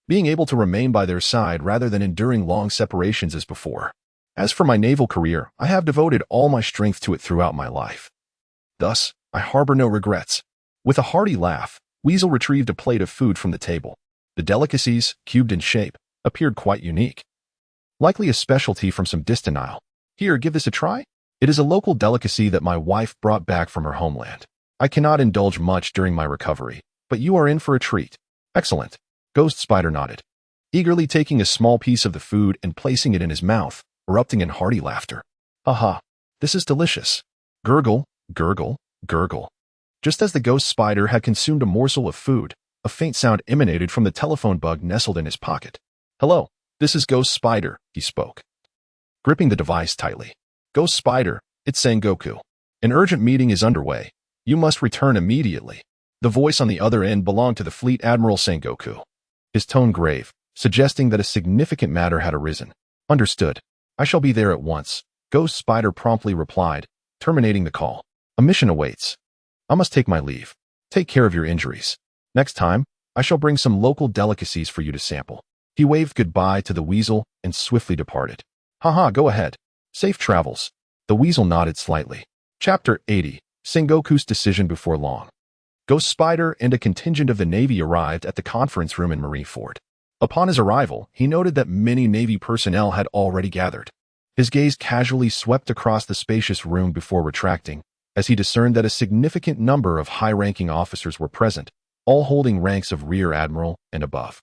being able to remain by their side rather than enduring long separations as before. As for my naval career, I have devoted all my strength to it throughout my life. Thus, I harbor no regrets." With a hearty laugh, Weasel retrieved a plate of food from the table. The delicacies, cubed in shape, appeared quite unique. Likely a specialty from some distant isle. Here, give this a try? It is a local delicacy that my wife brought back from her homeland. I cannot indulge much during my recovery, but you are in for a treat. Excellent. Ghost Spider nodded, eagerly taking a small piece of the food and placing it in his mouth, erupting in hearty laughter. Haha, this is delicious. Gurgle, gurgle, gurgle. Just as the ghost spider had consumed a morsel of food, a faint sound emanated from the telephone bug nestled in his pocket. Hello, this is Ghost Spider, he spoke, gripping the device tightly. Ghost Spider, it's Sengoku. An urgent meeting is underway. You must return immediately. The voice on the other end belonged to the Fleet Admiral Sengoku, his tone grave, suggesting that a significant matter had arisen. Understood. I shall be there at once, Ghost Spider promptly replied, terminating the call. A mission awaits. I must take my leave. Take care of your injuries. Next time, I shall bring some local delicacies for you to sample. He waved goodbye to the weasel and swiftly departed. Haha, go ahead. Safe travels. The weasel nodded slightly. Chapter 80. Sengoku's decision before long. Ghost Spider and a contingent of the Navy arrived at the conference room in Marineford. Upon his arrival, he noted that many Navy personnel had already gathered. His gaze casually swept across the spacious room before retracting, as he discerned that a significant number of high-ranking officers were present, all holding ranks of Rear Admiral and above.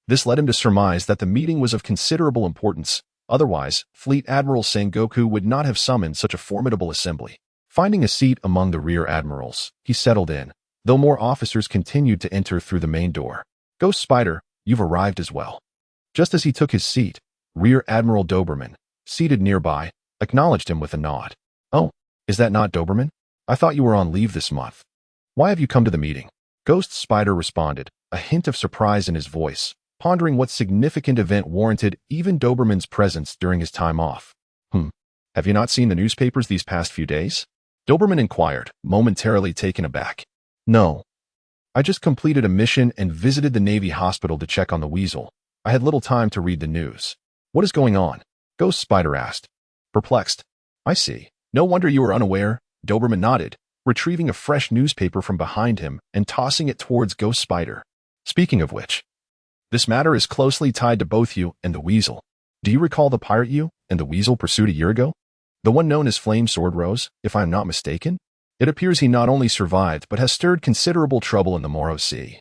This led him to surmise that the meeting was of considerable importance. Otherwise, Fleet Admiral Sengoku would not have summoned such a formidable assembly. Finding a seat among the Rear Admirals, he settled in, though more officers continued to enter through the main door. Ghost Spider, you've arrived as well. Just as he took his seat, Rear Admiral Doberman, seated nearby, acknowledged him with a nod. Oh, is that not Doberman? I thought you were on leave this month. Why have you come to the meeting? Ghost Spider responded, a hint of surprise in his voice, pondering what significant event warranted even Doberman's presence during his time off. Have you not seen the newspapers these past few days? Doberman inquired, momentarily taken aback. No. I just completed a mission and visited the Navy hospital to check on the weasel. I had little time to read the news. What is going on? Ghost Spider asked. Perplexed. I see. No wonder you were unaware. Doberman nodded, retrieving a fresh newspaper from behind him and tossing it towards Ghost Spider. Speaking of which, this matter is closely tied to both you and the weasel. Do you recall the pirate you and the weasel pursued a year ago? The one known as Flame Sword Rose, if I am not mistaken? It appears he not only survived but has stirred considerable trouble in the Moro Sea,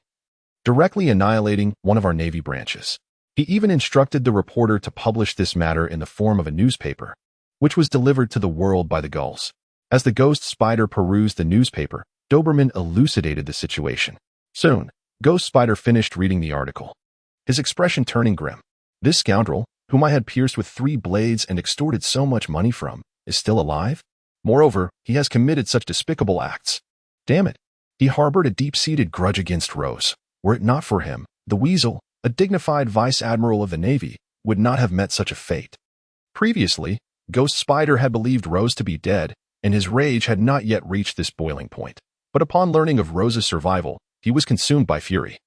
directly annihilating one of our Navy branches. He even instructed the reporter to publish this matter in the form of a newspaper, which was delivered to the world by the gulls. As the Ghost Spider perused the newspaper, Doberman elucidated the situation. Soon, Ghost Spider finished reading the article, his expression turning grim. This scoundrel, whom I had pierced with 3 blades and extorted so much money from, is still alive? Moreover, he has committed such despicable acts. Damn it. He harbored a deep-seated grudge against Rose. Were it not for him, the weasel, a dignified vice admiral of the Navy, would not have met such a fate. Previously, Ghost Spider had believed Rose to be dead, and his rage had not yet reached this boiling point. But upon learning of Rose's survival, he was consumed by fury,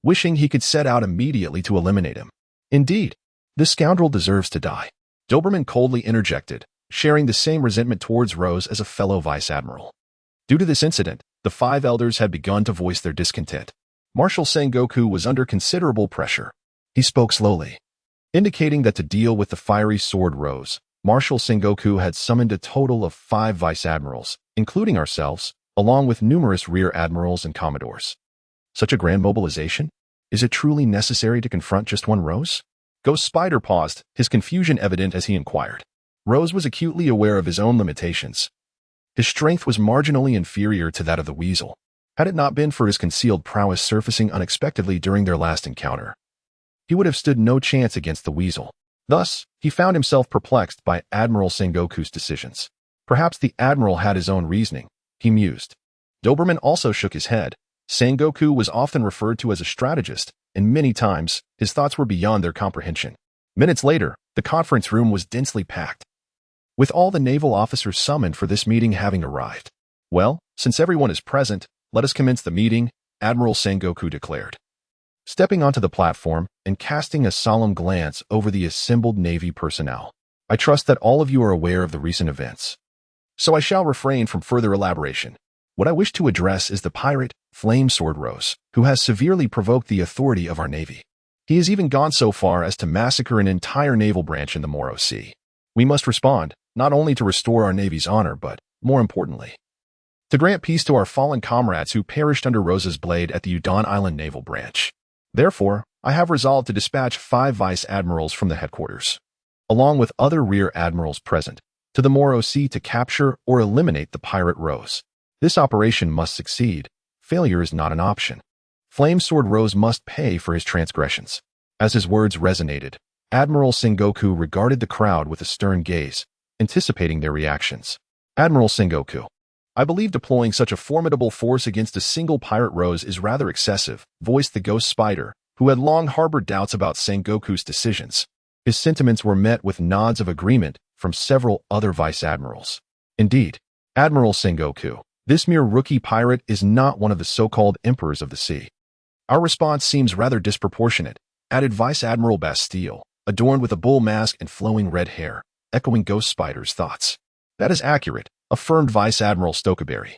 wishing he could set out immediately to eliminate him. Indeed, this scoundrel deserves to die. Doberman coldly interjected, sharing the same resentment towards Rose as a fellow vice admiral. Due to this incident, the 5 elders had begun to voice their discontent. Marshal Sengoku was under considerable pressure. He spoke slowly, indicating that to deal with the fiery sword Rose, Marshal Sengoku had summoned a total of 5 vice admirals, including ourselves, along with numerous rear admirals and commodores. Such a grand mobilization? Is it truly necessary to confront just one Rose? Ghost Spider paused, his confusion evident as he inquired. Rose was acutely aware of his own limitations. His strength was marginally inferior to that of the weasel. Had it not been for his concealed prowess surfacing unexpectedly during their last encounter, he would have stood no chance against the weasel. Thus, he found himself perplexed by Admiral Sengoku's decisions. Perhaps the admiral had his own reasoning, he mused. Doberman also shook his head. Sengoku was often referred to as a strategist, and many times, his thoughts were beyond their comprehension. Minutes later, the conference room was densely packed, with all the naval officers summoned for this meeting having arrived. Well, since everyone is present, let us commence the meeting, Admiral Sengoku declared, stepping onto the platform and casting a solemn glance over the assembled Navy personnel. I trust that all of you are aware of the recent events, so I shall refrain from further elaboration. What I wish to address is the pirate, Flame Sword Rose, who has severely provoked the authority of our navy. He has even gone so far as to massacre an entire naval branch in the Moro Sea. We must respond, not only to restore our navy's honor, but, more importantly, to grant peace to our fallen comrades who perished under Rose's blade at the Udon Island Naval Branch. Therefore, I have resolved to dispatch 5 vice admirals from the headquarters, along with other rear admirals present, to the Moro Sea to capture or eliminate the pirate Rose. This operation must succeed. Failure is not an option. Flame Sword Rose must pay for his transgressions. As his words resonated, Admiral Sengoku regarded the crowd with a stern gaze, anticipating their reactions. Admiral Sengoku, I believe deploying such a formidable force against a single pirate Rose is rather excessive, voiced the Ghost Spider, who had long harbored doubts about Sengoku's decisions. His sentiments were met with nods of agreement from several other vice admirals. Indeed, Admiral Sengoku, this mere rookie pirate is not one of the so-called emperors of the sea. Our response seems rather disproportionate, added Vice Admiral Bastille, adorned with a bull mask and flowing red hair, echoing Ghost Spider's thoughts. That is accurate, affirmed Vice Admiral Stokeberry,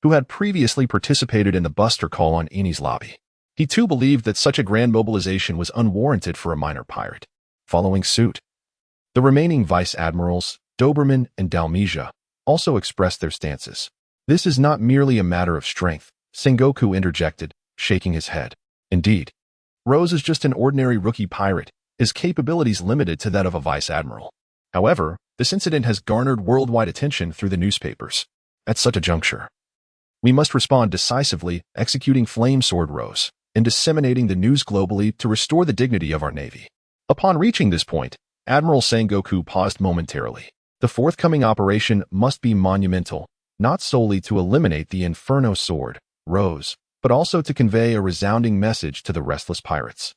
who had previously participated in the Buster call on Eni's lobby. He too believed that such a grand mobilization was unwarranted for a minor pirate. Following suit, the remaining Vice Admirals, Doberman and Dalmesia, also expressed their stances. This is not merely a matter of strength, Sengoku interjected, shaking his head. Indeed, Rose is just an ordinary rookie pirate, his capabilities limited to that of a vice admiral. However, this incident has garnered worldwide attention through the newspapers. At such a juncture, we must respond decisively, executing Flame Sword Rose, and disseminating the news globally to restore the dignity of our navy. Upon reaching this point, Admiral Sengoku paused momentarily. The forthcoming operation must be monumental, not solely to eliminate the Inferno Sword, Rose, but also to convey a resounding message to the restless pirates.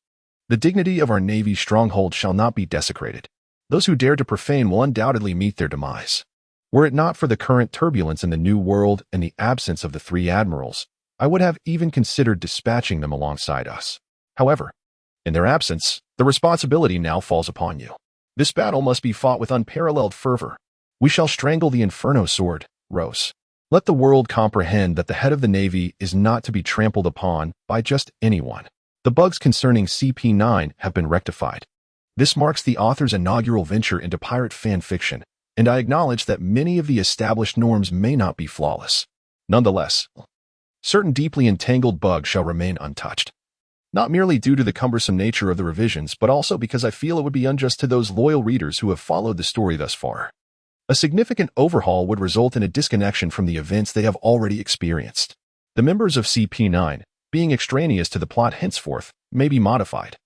The dignity of our navy's stronghold shall not be desecrated. Those who dare to profane will undoubtedly meet their demise. Were it not for the current turbulence in the New World and the absence of the 3 admirals, I would have even considered dispatching them alongside us. However, in their absence, the responsibility now falls upon you. This battle must be fought with unparalleled fervor. We shall strangle the Inferno Sword, Rose. Let the world comprehend that the head of the Navy is not to be trampled upon by just anyone. The bugs concerning CP9 have been rectified. This marks the author's inaugural venture into pirate fan fiction, and I acknowledge that many of the established norms may not be flawless. Nonetheless, certain deeply entangled bugs shall remain untouched. Not merely due to the cumbersome nature of the revisions, but also because I feel it would be unjust to those loyal readers who have followed the story thus far. A significant overhaul would result in a disconnection from the events they have already experienced. The members of CP9, being extraneous to the plot henceforth, may be modified.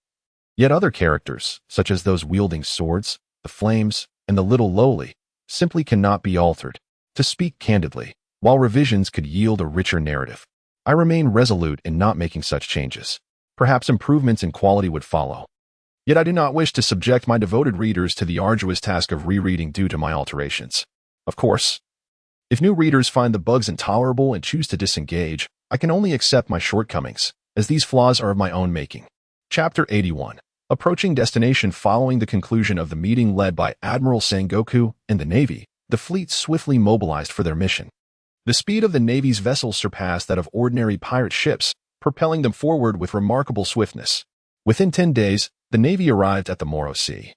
Yet other characters, such as those wielding swords, the flames, and the little lowly, simply cannot be altered. To speak candidly, while revisions could yield a richer narrative, I remain resolute in not making such changes. Perhaps improvements in quality would follow. Yet I do not wish to subject my devoted readers to the arduous task of rereading due to my alterations. Of course, if new readers find the bugs intolerable and choose to disengage, I can only accept my shortcomings, as these flaws are of my own making. Chapter 81. Approaching destination. Following the conclusion of the meeting led by Admiral Sengoku and the Navy, the fleet swiftly mobilized for their mission. The speed of the Navy's vessels surpassed that of ordinary pirate ships, propelling them forward with remarkable swiftness. Within 10 days, the Navy arrived at the Moro Sea,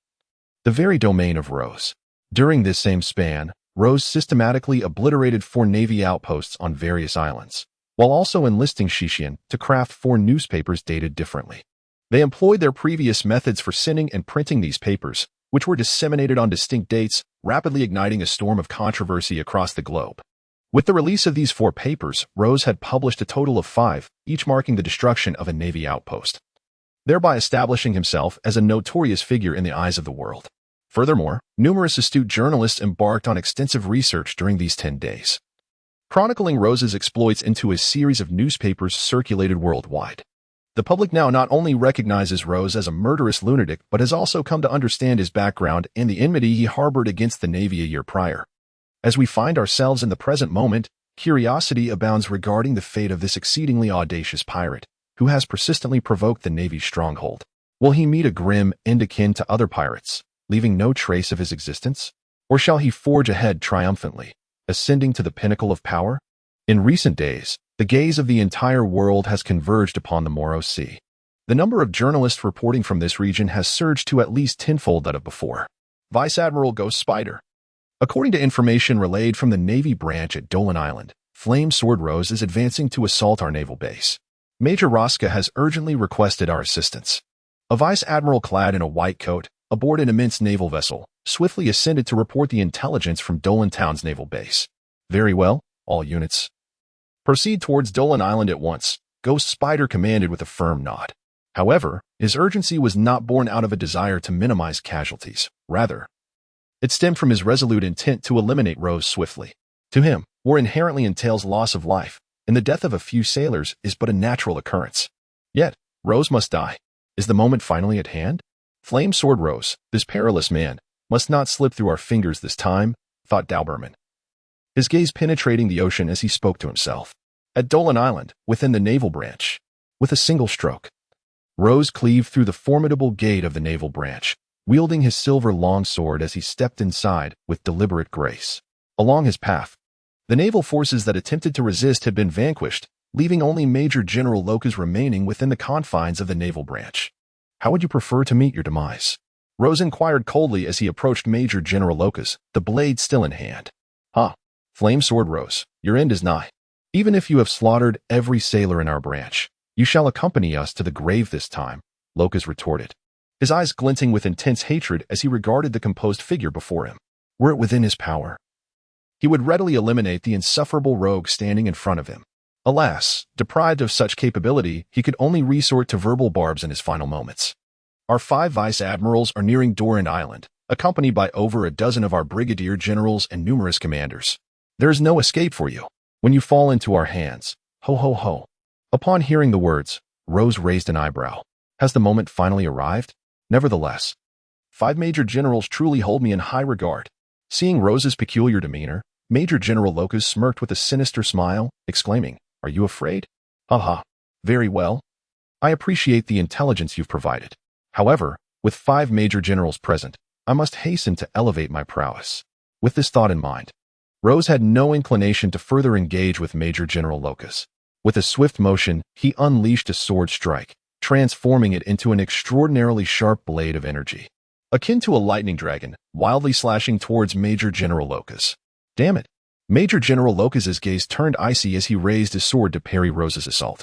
the very domain of Rose. During this same span, Rose systematically obliterated 4 Navy outposts on various islands, while also enlisting Shishian to craft 4 newspapers dated differently. They employed their previous methods for sending and printing these papers, which were disseminated on distinct dates, rapidly igniting a storm of controversy across the globe. With the release of these 4 papers, Rose had published a total of 5, each marking the destruction of a Navy outpost, thereby establishing himself as a notorious figure in the eyes of the world. Furthermore, numerous astute journalists embarked on extensive research during these 10 days, chronicling Rose's exploits into a series of newspapers circulated worldwide. The public now not only recognizes Rose as a murderous lunatic, but has also come to understand his background and the enmity he harbored against the Navy a year prior. As we find ourselves in the present moment, curiosity abounds regarding the fate of this exceedingly audacious pirate, who has persistently provoked the Navy's stronghold. Will he meet a grim end akin to other pirates, leaving no trace of his existence? Or shall he forge ahead triumphantly, ascending to the pinnacle of power? In recent days, The gaze of the entire world has converged upon the Moros Sea. The number of journalists reporting from this region has surged to at least tenfold that of before. Vice Admiral Ghost Spider. According to information relayed from the Navy branch at Dolan Island, Flame Sword Rose is advancing to assault our naval base. Major Roska has urgently requested our assistance. A vice admiral clad in a white coat, aboard an immense naval vessel, swiftly ascended to report the intelligence from Dolan Town's naval base. Very well, all units. Proceed towards Dolan Island at once, Ghost Spider commanded with a firm nod. However, his urgency was not born out of a desire to minimize casualties. Rather, it stemmed from his resolute intent to eliminate Rose swiftly. To him, war inherently entails loss of life, and the death of a few sailors is but a natural occurrence. Yet, Rose must die. Is the moment finally at hand? Flame Sword Rose, this perilous man, must not slip through our fingers this time, thought Dauberman, his gaze penetrating the ocean as he spoke to himself. At Dolan Island, within the naval branch, with a single stroke, Rose cleaved through the formidable gate of the naval branch, wielding his silver longsword as he stepped inside with deliberate grace. Along his path, the naval forces that attempted to resist had been vanquished, leaving only Major General Locas remaining within the confines of the naval branch. How would you prefer to meet your demise? Rose inquired coldly as he approached Major General Locas, the blade still in hand. Flame Sword Rose, your end is nigh. Even if you have slaughtered every sailor in our branch, you shall accompany us to the grave this time, Locas retorted, his eyes glinting with intense hatred as he regarded the composed figure before him. Were it within his power, he would readily eliminate the insufferable rogue standing in front of him. Alas, deprived of such capability, he could only resort to verbal barbs in his final moments. Our 5 vice admirals are nearing Doran Island, accompanied by over a dozen of our brigadier generals and numerous commanders. There is no escape for you when you fall into our hands. Ho ho ho. Upon hearing the words, Rose raised an eyebrow. Has the moment finally arrived? Nevertheless, 5 major generals truly hold me in high regard. Seeing Rose's peculiar demeanor, Major General Locas smirked with a sinister smile, exclaiming, Are you afraid? Ha. Very well. I appreciate the intelligence you've provided. However, with 5 major generals present, I must hasten to elevate my prowess. With this thought in mind, Rose had no inclination to further engage with Major General Locas. With a swift motion, he unleashed a sword strike, transforming it into an extraordinarily sharp blade of energy, akin to a lightning dragon, wildly slashing towards Major General Locas. Damn it! Major General Locas's gaze turned icy as he raised his sword to parry Rose's assault.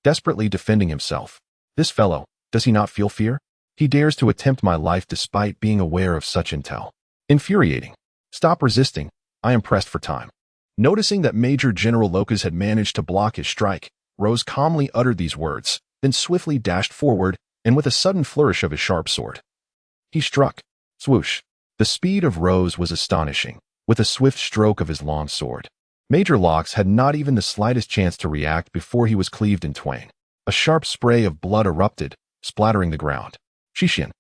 Desperately defending himself, this fellow, does he not feel fear? He dares to attempt my life despite being aware of such intel. Infuriating. Stop resisting. I am pressed for time. Noticing that Major General Locas had managed to block his strike, Rose calmly uttered these words, then swiftly dashed forward, and with a sudden flourish of his sharp sword, he struck. Swoosh. The speed of Rose was astonishing. With a swift stroke of his long sword, Major Locks had not even the slightest chance to react before he was cleaved in twain. A sharp spray of blood erupted, splattering the ground. Shishin,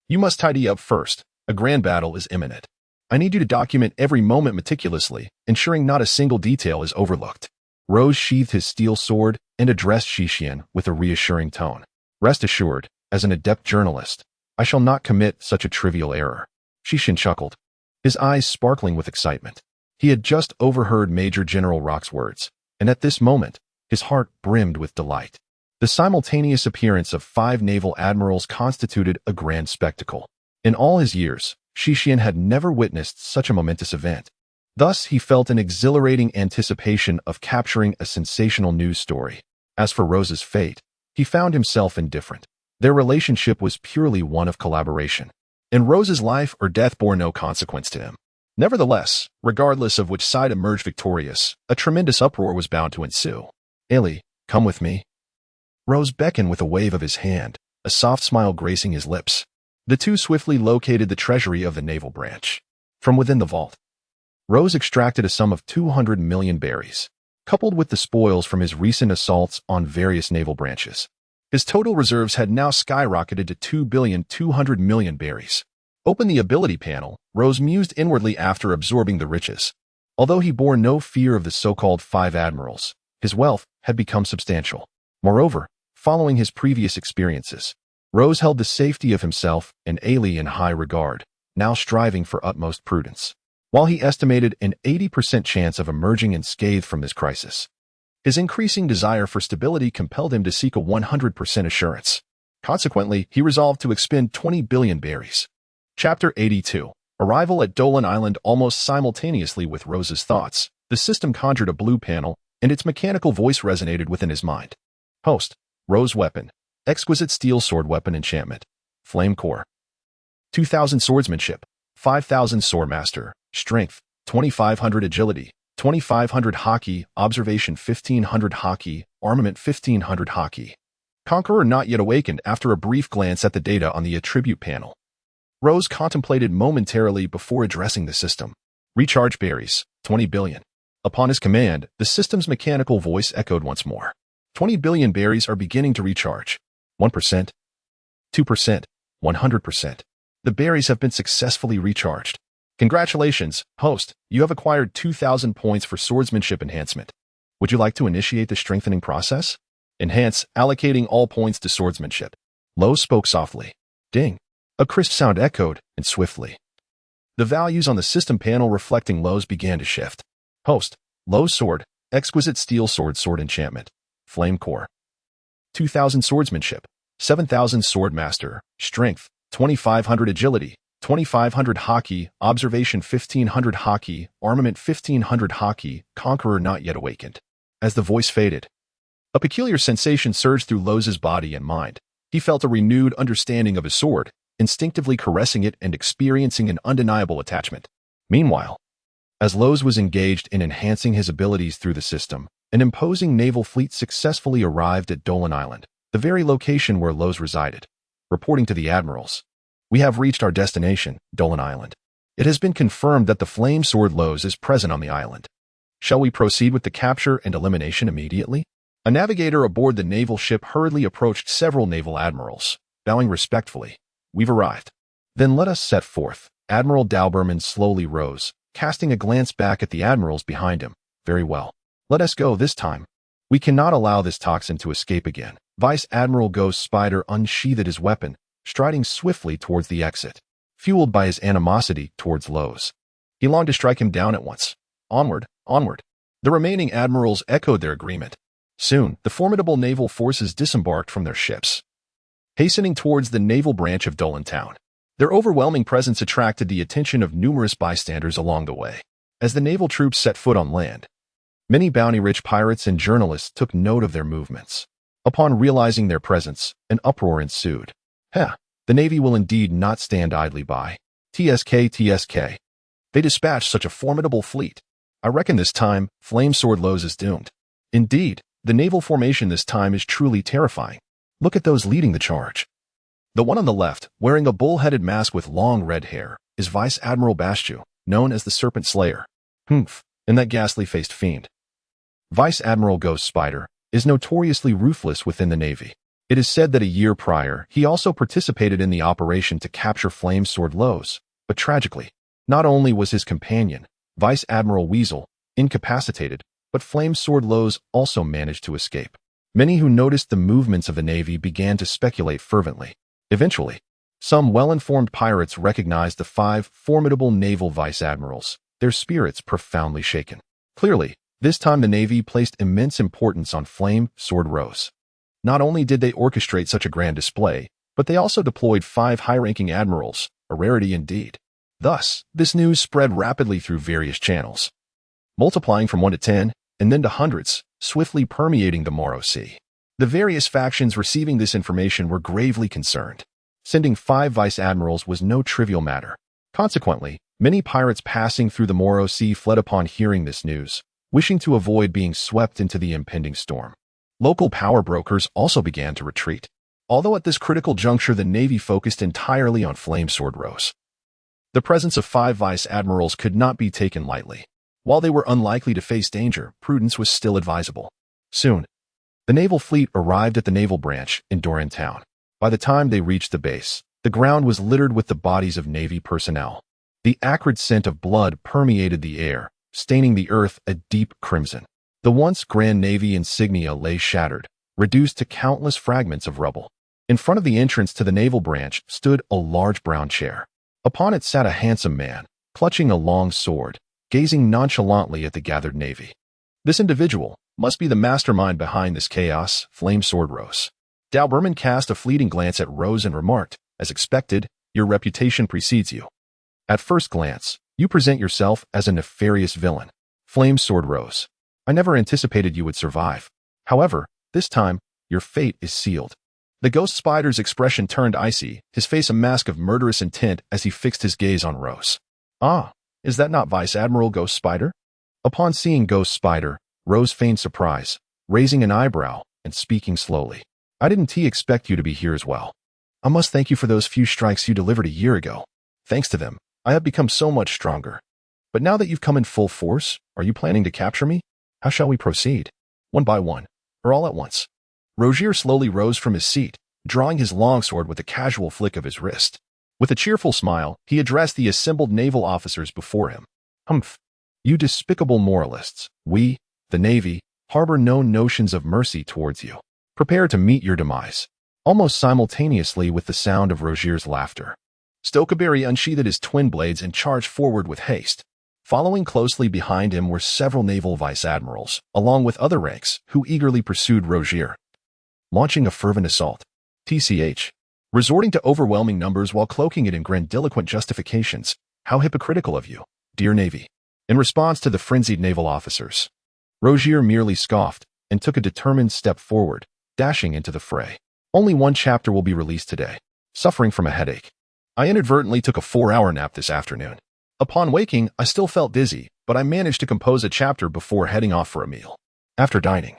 you must tidy up first. A grand battle is imminent. I need you to document every moment meticulously, ensuring not a single detail is overlooked. Rose sheathed his steel sword and addressed Shishin with a reassuring tone. Rest assured, as an adept journalist, I shall not commit such a trivial error. Shishin chuckled, his eyes sparkling with excitement. He had just overheard Major General Rock's words, and at this moment, his heart brimmed with delight. The simultaneous appearance of 5 naval admirals constituted a grand spectacle. In all his years, Shishin had never witnessed such a momentous event. Thus, he felt an exhilarating anticipation of capturing a sensational news story. As for Rose's fate, he found himself indifferent. Their relationship was purely one of collaboration, and Rose's life or death bore no consequence to him. Nevertheless, regardless of which side emerged victorious, a tremendous uproar was bound to ensue. Ailey, come with me. Rose beckoned with a wave of his hand, a soft smile gracing his lips. The two swiftly located the treasury of the naval branch. From within the vault, Rose extracted a sum of 200 million berries, coupled with the spoils from his recent assaults on various naval branches. His total reserves had now skyrocketed to 2,200,000,000 berries. Open the ability panel, Rose mused inwardly after absorbing the riches. Although he bore no fear of the so-called 5 admirals, his wealth had become substantial. Moreover, following his previous experiences, Rose held the safety of himself and Ailey in high regard, now striving for utmost prudence. While he estimated an 80% chance of emerging unscathed from this crisis, His increasing desire for stability compelled him to seek a 100% assurance. Consequently, he resolved to expend 20 billion berries. Chapter 82. Arrival at Dolan Island. Almost simultaneously with Rose's thoughts, the system conjured a blue panel, and its mechanical voice resonated within his mind. Host. Rose weapon. Exquisite steel sword weapon enchantment. Flame core. 2,000 swordsmanship. 5,000 swordmaster. Strength. 2,500 agility. 2,500 hockey. Observation 1,500 hockey. Armament 1,500 hockey. Conqueror not yet awakened. After a brief glance at the data on the attribute panel, Rose contemplated momentarily before addressing the system. Recharge berries. 20 billion. Upon his command, the system's mechanical voice echoed once more. 20 billion berries are beginning to recharge. 1%. 2%. 100%. The berries have been successfully recharged. Congratulations, host. You have acquired 2,000 points for swordsmanship enhancement. Would you like to initiate the strengthening process? Enhance, allocating all points to swordsmanship. Lowe spoke softly. Ding. A crisp sound echoed, and swiftly, the values on the system panel reflecting Lowe's began to shift. Host. Lowe's sword. Exquisite steel sword enchantment. Flame core. 2,000 swordsmanship. 7,000 swordmaster. Strength. 2,500 agility. 2,500 hockey. Observation 1,500 hockey. Armament 1,500 hockey. Conqueror not yet awakened. As the voice faded, a peculiar sensation surged through Lowe's body and mind. He felt a renewed understanding of his sword, instinctively caressing it and experiencing an undeniable attachment. Meanwhile, as Lowe's was engaged in enhancing his abilities through the system, an imposing naval fleet successfully arrived at Dolan Island, the very location where Lowe's resided. Reporting to the admirals, "We have reached our destination, Dolan Island. It has been confirmed that the flame sword Lowe's is present on the island. Shall we proceed with the capture and elimination immediately?" A navigator aboard the naval ship hurriedly approached several naval admirals, bowing respectfully. "We've arrived." "Then let us set forth." Admiral Dauberman slowly rose, casting a glance back at the admirals behind him. "Very well. Let us go this time. We cannot allow this toxin to escape again." Vice Admiral Ghost Spider unsheathed his weapon, striding swiftly towards the exit, fueled by his animosity towards Lowe's. He longed to strike him down at once. Onward, onward. The remaining admirals echoed their agreement. Soon, the formidable naval forces disembarked from their ships, hastening towards the naval branch of Dolan Town. Their overwhelming presence attracted the attention of numerous bystanders along the way. As the naval troops set foot on land, many bounty-rich pirates and journalists took note of their movements. Upon realizing their presence, an uproar ensued. The Navy will indeed not stand idly by. TSK. They dispatched such a formidable fleet. I reckon this time, Flame Sword Lowe's is doomed. Indeed, the naval formation this time is truly terrifying. Look at those leading the charge. The one on the left, wearing a bull-headed mask with long red hair, is Vice Admiral Bastiu, known as the Serpent Slayer. And that ghastly-faced fiend, Vice Admiral Ghost Spider, is notoriously ruthless within the Navy. It is said that a year prior, he also participated in the operation to capture Flame Sword Lowe's, but tragically, not only was his companion, Vice Admiral Weasel, incapacitated, but Flame Sword Lowe's also managed to escape. Many who noticed the movements of the Navy began to speculate fervently. Eventually, some well-informed pirates recognized the 5 formidable naval vice admirals, their spirits profoundly shaken. Clearly, this time the Navy placed immense importance on Flame Sword Lowe's. Not only did they orchestrate such a grand display, but they also deployed 5 high-ranking admirals, a rarity indeed. Thus, this news spread rapidly through various channels, multiplying from 1 to 10, and then to hundreds, swiftly permeating the Morrow Sea. The various factions receiving this information were gravely concerned. Sending 5 vice admirals was no trivial matter. Consequently, many pirates passing through the Morrow Sea fled upon hearing this news, wishing to avoid being swept into the impending storm. Local power brokers also began to retreat. Although at this critical juncture the Navy focused entirely on Flame Sword Lowe's, the presence of 5 vice admirals could not be taken lightly. While they were unlikely to face danger, prudence was still advisable. Soon, the naval fleet arrived at the naval branch in Doran Town. By the time they reached the base, the ground was littered with the bodies of Navy personnel. The acrid scent of blood permeated the air, staining the earth a deep crimson. The once grand Navy insignia lay shattered, reduced to countless fragments of rubble. In front of the entrance to the naval branch stood a large brown chair. Upon it sat a handsome man, clutching a long sword, gazing nonchalantly at the gathered Navy. This individual must be the mastermind behind this chaos, Flame Sword Rose. Doberman cast a fleeting glance at Rose and remarked, as expected, your reputation precedes you. At first glance, you present yourself as a nefarious villain. Flame Sword Rose. I never anticipated you would survive. However, this time, your fate is sealed. The ghost spider's expression turned icy, his face a mask of murderous intent as he fixed his gaze on Rose. Ah, is that not Vice Admiral Ghost Spider? Upon seeing Ghost Spider, Rose feigned surprise, raising an eyebrow and speaking slowly. I didn't expect you to be here as well. I must thank you for those few strikes you delivered a year ago. Thanks to them, I have become so much stronger. But now that you've come in full force, are you planning to capture me? How shall we proceed? One by one, or all at once? Rozier slowly rose from his seat, drawing his longsword with a casual flick of his wrist. With a cheerful smile, he addressed the assembled naval officers before him. Humph! You despicable moralists, we, the Navy, harbor no notions of mercy towards you. Prepare to meet your demise. Almost simultaneously with the sound of Rozier's laughter, Stokeberry unsheathed his twin blades and charged forward with haste. Following closely behind him were several naval vice admirals, along with other ranks, who eagerly pursued Rozier. Launching a fervent assault. TCH. Resorting to overwhelming numbers while cloaking it in grandiloquent justifications. How hypocritical of you, dear Navy. In response to the frenzied naval officers, Rozier merely scoffed and took a determined step forward, dashing into the fray. Only one chapter will be released today. Suffering from a headache. I inadvertently took a 4-hour nap this afternoon. Upon waking, I still felt dizzy, but I managed to compose a chapter before heading off for a meal. After dining,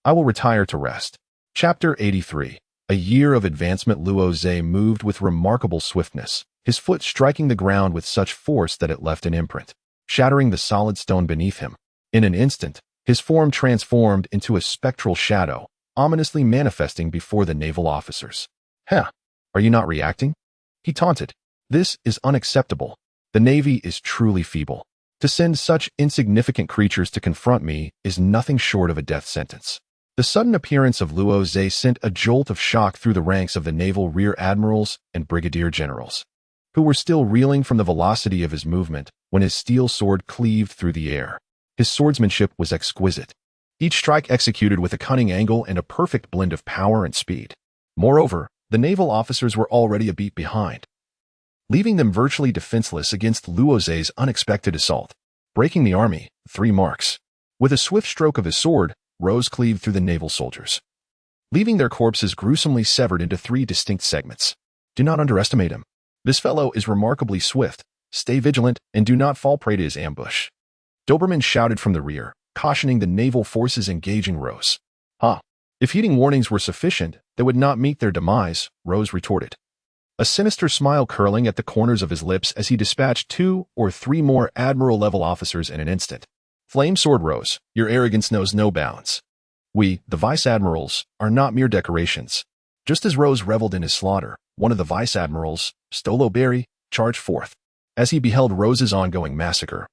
I will retire to rest. Chapter 83. A year of advancement. Rozé moved with remarkable swiftness, his foot striking the ground with such force that it left an imprint, shattering the solid stone beneath him. In an instant, his form transformed into a spectral shadow, ominously manifesting before the naval officers. Heh, are you not reacting? He taunted. This is unacceptable. The Navy is truly feeble. To send such insignificant creatures to confront me is nothing short of a death sentence. The sudden appearance of Rozé sent a jolt of shock through the ranks of the naval rear admirals and brigadier generals, who were still reeling from the velocity of his movement when his steel sword cleaved through the air. His swordsmanship was exquisite, each strike executed with a cunning angle and a perfect blend of power and speed. Moreover, the naval officers were already a beat behind, leaving them virtually defenseless against Rozé's unexpected assault. Breaking the army, 3 marks. With a swift stroke of his sword, Rose cleaved through the naval soldiers, leaving their corpses gruesomely severed into 3 distinct segments. Do not underestimate him. This fellow is remarkably swift. Stay vigilant and do not fall prey to his ambush. Doberman shouted from the rear, cautioning the naval forces engaging Rose. If heeding warnings were sufficient, they would not meet their demise, Rose retorted, a sinister smile curling at the corners of his lips as he dispatched 2 or 3 more admiral-level officers in an instant. Flame Sword Rose, your arrogance knows no bounds. We, the vice admirals, are not mere decorations. Just as Rose reveled in his slaughter, one of the vice admirals, Stokeberry, charged forth. As he beheld Rose's ongoing massacre,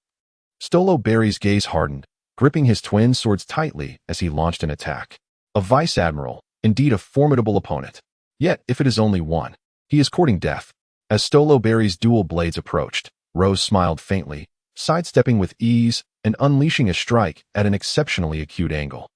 Stokeberry's gaze hardened, gripping his twin swords tightly as he launched an attack. A vice admiral, indeed a formidable opponent. Yet, if it is only one, he is courting death. As Stokeberry's dual blades approached, Rose smiled faintly, sidestepping with ease and unleashing a strike at an exceptionally acute angle,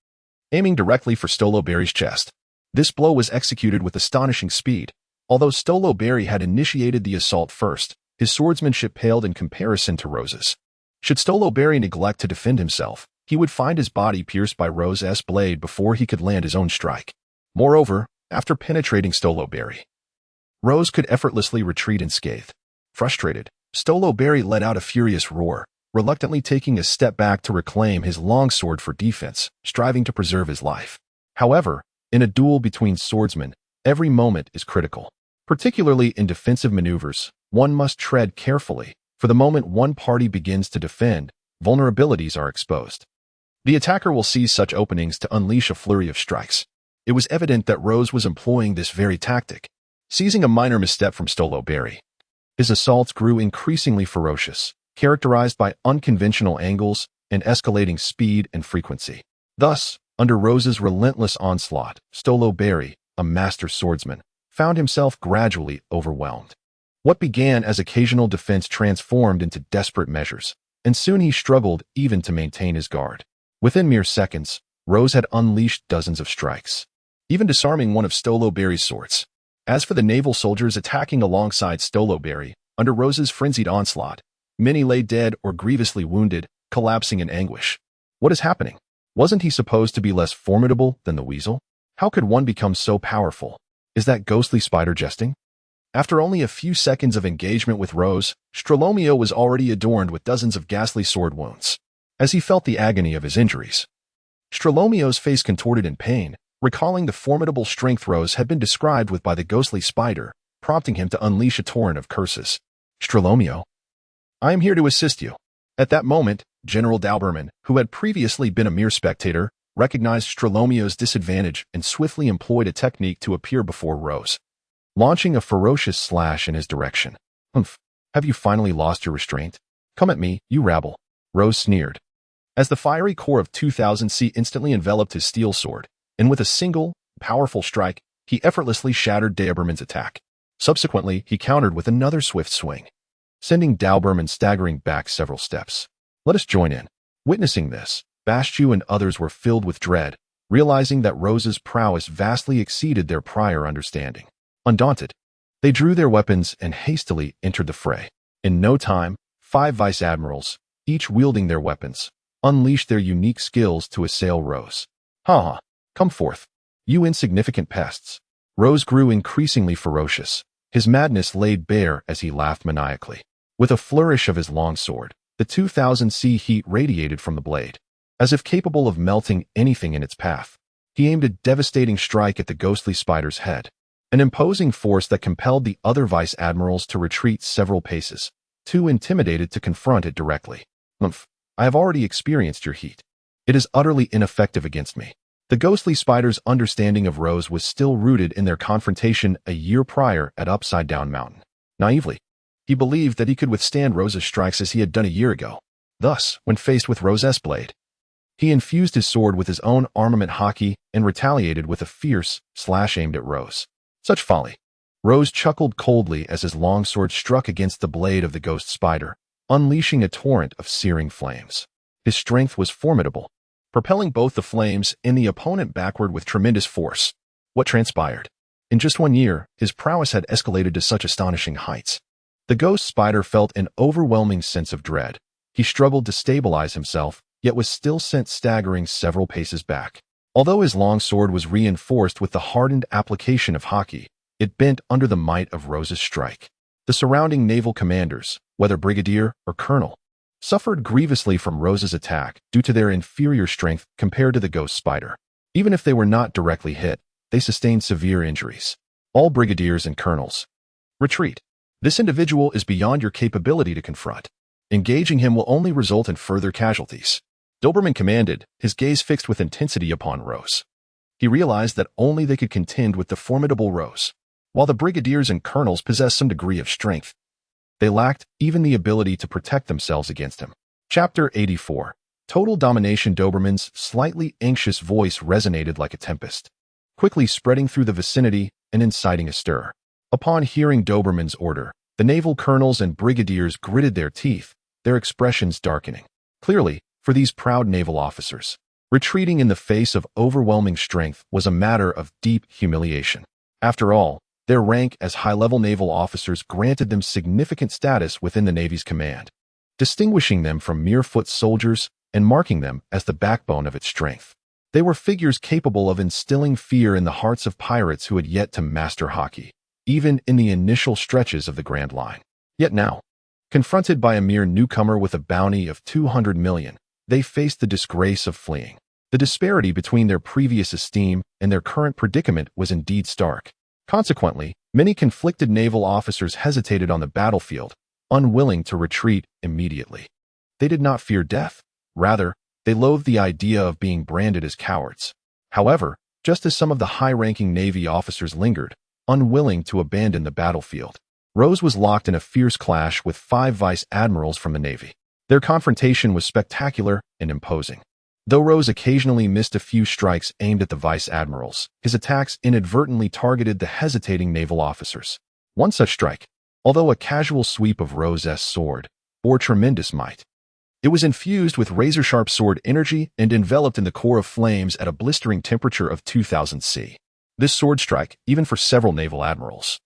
aiming directly for Stokeberry's chest. This blow was executed with astonishing speed. Although Stokeberry had initiated the assault first, his swordsmanship paled in comparison to Rose's. Should Stokeberry neglect to defend himself, he would find his body pierced by Rose's blade before he could land his own strike. Moreover, after penetrating Stokeberry, Rose could effortlessly retreat unscathed. Frustrated, Stokeberry let out a furious roar, reluctantly taking a step back to reclaim his longsword for defense, striving to preserve his life. However, in a duel between swordsmen, every moment is critical. Particularly in defensive maneuvers, one must tread carefully, for the moment one party begins to defend, vulnerabilities are exposed. The attacker will seize such openings to unleash a flurry of strikes. It was evident that Rose was employing this very tactic. Seizing a minor misstep from Stokeberry, his assaults grew increasingly ferocious, characterized by unconventional angles and escalating speed and frequency. Thus, under Rose's relentless onslaught, Stokeberry, a master swordsman, found himself gradually overwhelmed. What began as occasional defense transformed into desperate measures, and soon he struggled even to maintain his guard. Within mere seconds, Rose had unleashed dozens of strikes, even disarming one of Stoloberry's swords. As for the naval soldiers attacking alongside Stoloberry, under Rose's frenzied onslaught, many lay dead or grievously wounded, collapsing in anguish. What is happening? Wasn't he supposed to be less formidable than the weasel? How could one become so powerful? Is that ghostly spider jesting? After only a few seconds of engagement with Rose, Strolomio was already adorned with dozens of ghastly sword wounds. As he felt the agony of his injuries, Strolomio's face contorted in pain, recalling the formidable strength Rose had been described with by the ghostly spider, prompting him to unleash a torrent of curses. Strolomio, I am here to assist you. At that moment, General Dauberman, who had previously been a mere spectator, recognized Strolomio's disadvantage and swiftly employed a technique to appear before Rose, launching a ferocious slash in his direction. Humph, have you finally lost your restraint? Come at me, you rabble. Rose sneered, as the fiery core of 2000C instantly enveloped his steel sword, and with a single, powerful strike, he effortlessly shattered Dauberman's attack. Subsequently, he countered with another swift swing, sending Dauberman staggering back several steps. Let us join in. Witnessing this, Bastiu and others were filled with dread, realizing that Rose's prowess vastly exceeded their prior understanding. Undaunted, they drew their weapons and hastily entered the fray. In no time, 5 vice-admirals, each wielding their weapons, unleashed their unique skills to assail Rose. Ha! Come forth, you insignificant pests. Rose grew increasingly ferocious, his madness laid bare as he laughed maniacally. With a flourish of his long sword, the 2000C heat radiated from the blade. As if capable of melting anything in its path, he aimed a devastating strike at the ghostly spider's head, an imposing force that compelled the other vice-admirals to retreat several paces, too intimidated to confront it directly. Humph, I have already experienced your heat. It is utterly ineffective against me. The ghostly spider's understanding of Rose was still rooted in their confrontation a year prior at Upside Down Mountain. Naively, he believed that he could withstand Rose's strikes as he had done a year ago. Thus, when faced with Rose's blade, he infused his sword with his own armament haki and retaliated with a fierce slash aimed at Rose. Such folly. Rose chuckled coldly as his long sword struck against the blade of the ghost spider, unleashing a torrent of searing flames. His strength was formidable, propelling both the flames and the opponent backward with tremendous force. What transpired? In just 1 year, his prowess had escalated to such astonishing heights. The ghost spider felt an overwhelming sense of dread. He struggled to stabilize himself, yet was still sent staggering several paces back. Although his long sword was reinforced with the hardened application of haki, it bent under the might of Rose's strike. The surrounding naval commanders, whether brigadier or colonel, suffered grievously from Rose's attack due to their inferior strength compared to the ghost spider. Even if they were not directly hit, they sustained severe injuries. All brigadiers and colonels, retreat. This individual is beyond your capability to confront. Engaging him will only result in further casualties. Doberman commanded, his gaze fixed with intensity upon Rose. He realized that only they could contend with the formidable Rose. While the brigadiers and colonels possessed some degree of strength, they lacked even the ability to protect themselves against him. Chapter 84. Total Domination. Doberman's slightly anxious voice resonated like a tempest, quickly spreading through the vicinity and inciting a stir. Upon hearing Doberman's order, the naval colonels and brigadiers gritted their teeth, their expressions darkening. Clearly, for these proud naval officers, retreating in the face of overwhelming strength was a matter of deep humiliation. After all, their rank as high-level naval officers granted them significant status within the Navy's command, distinguishing them from mere foot soldiers and marking them as the backbone of its strength. They were figures capable of instilling fear in the hearts of pirates who had yet to master haki, even in the initial stretches of the Grand Line. Yet now, confronted by a mere newcomer with a bounty of 200 million, they faced the disgrace of fleeing. The disparity between their previous esteem and their current predicament was indeed stark. Consequently, many conflicted naval officers hesitated on the battlefield, unwilling to retreat immediately. They did not fear death. Rather, they loathed the idea of being branded as cowards. However, just as some of the high-ranking Navy officers lingered, unwilling to abandon the battlefield, Rose was locked in a fierce clash with 5 vice-admirals from the Navy. Their confrontation was spectacular and imposing. Though Rose occasionally missed a few strikes aimed at the vice-admirals, his attacks inadvertently targeted the hesitating naval officers. One such strike, although a casual sweep of Rose's sword, bore tremendous might. It was infused with razor-sharp sword energy and enveloped in the core of flames at a blistering temperature of 2000 C. This sword strike, even for several naval admirals,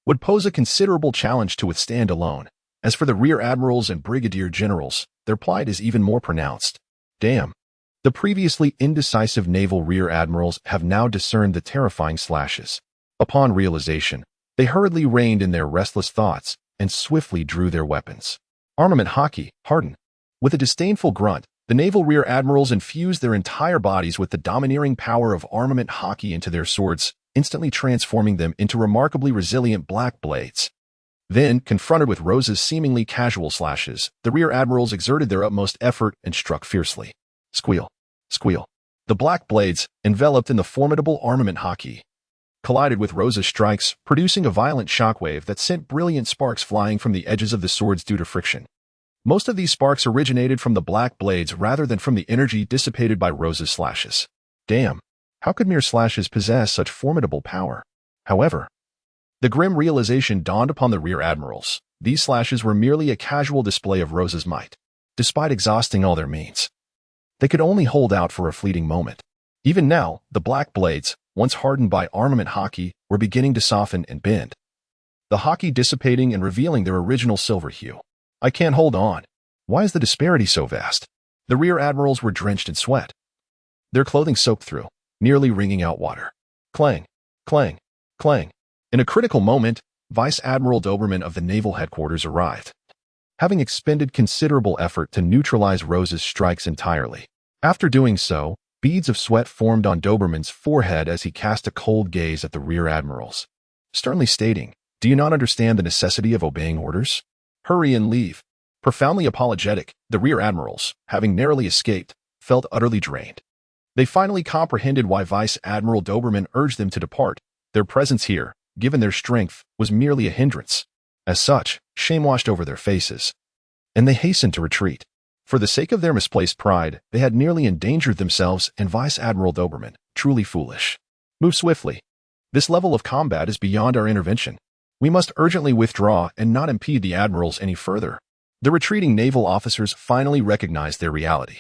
would pose a considerable challenge to withstand alone. As for the rear admirals and brigadier generals, their plight is even more pronounced. Damn. The previously indecisive naval rear admirals have now discerned the terrifying slashes. Upon realization, they hurriedly reined in their restless thoughts and swiftly drew their weapons. Armament hockey, harden. With a disdainful grunt, the naval rear admirals infused their entire bodies with the domineering power of armament hockey into their swords, instantly transforming them into remarkably resilient black blades. Then, confronted with Rosé's seemingly casual slashes, the rear admirals exerted their utmost effort and struck fiercely. Squeal. Squeal. The black blades, enveloped in the formidable armament hockey, collided with Rosé's strikes, producing a violent shockwave that sent brilliant sparks flying from the edges of the swords due to friction. Most of these sparks originated from the black blades rather than from the energy dissipated by Rosé's slashes. Damn, how could mere slashes possess such formidable power? However, the grim realization dawned upon the rear admirals. These slashes were merely a casual display of Rosé's might. Despite exhausting all their means, they could only hold out for a fleeting moment. Even now, the black blades, once hardened by armament hockey, were beginning to soften and bend, the hockey dissipating and revealing their original silver hue. I can't hold on. Why is the disparity so vast? The rear admirals were drenched in sweat, their clothing soaked through, nearly wringing out water. Clang, clang, clang. In a critical moment, Vice Admiral Doberman of the Naval Headquarters arrived, having expended considerable effort to neutralize Rosé's strikes entirely. After doing so, beads of sweat formed on Doberman's forehead as he cast a cold gaze at the rear admirals, sternly stating, "Do you not understand the necessity of obeying orders? Hurry and leave." Profoundly apologetic, the rear admirals, having narrowly escaped, felt utterly drained. They finally comprehended why Vice Admiral Doberman urged them to depart. Their presence here, given their strength, was merely a hindrance. As such, shame washed over their faces, and they hastened to retreat. For the sake of their misplaced pride, they had nearly endangered themselves and Vice Admiral Doberman. Truly foolish. Move swiftly. This level of combat is beyond our intervention. We must urgently withdraw and not impede the admirals any further. The retreating naval officers finally recognized their reality.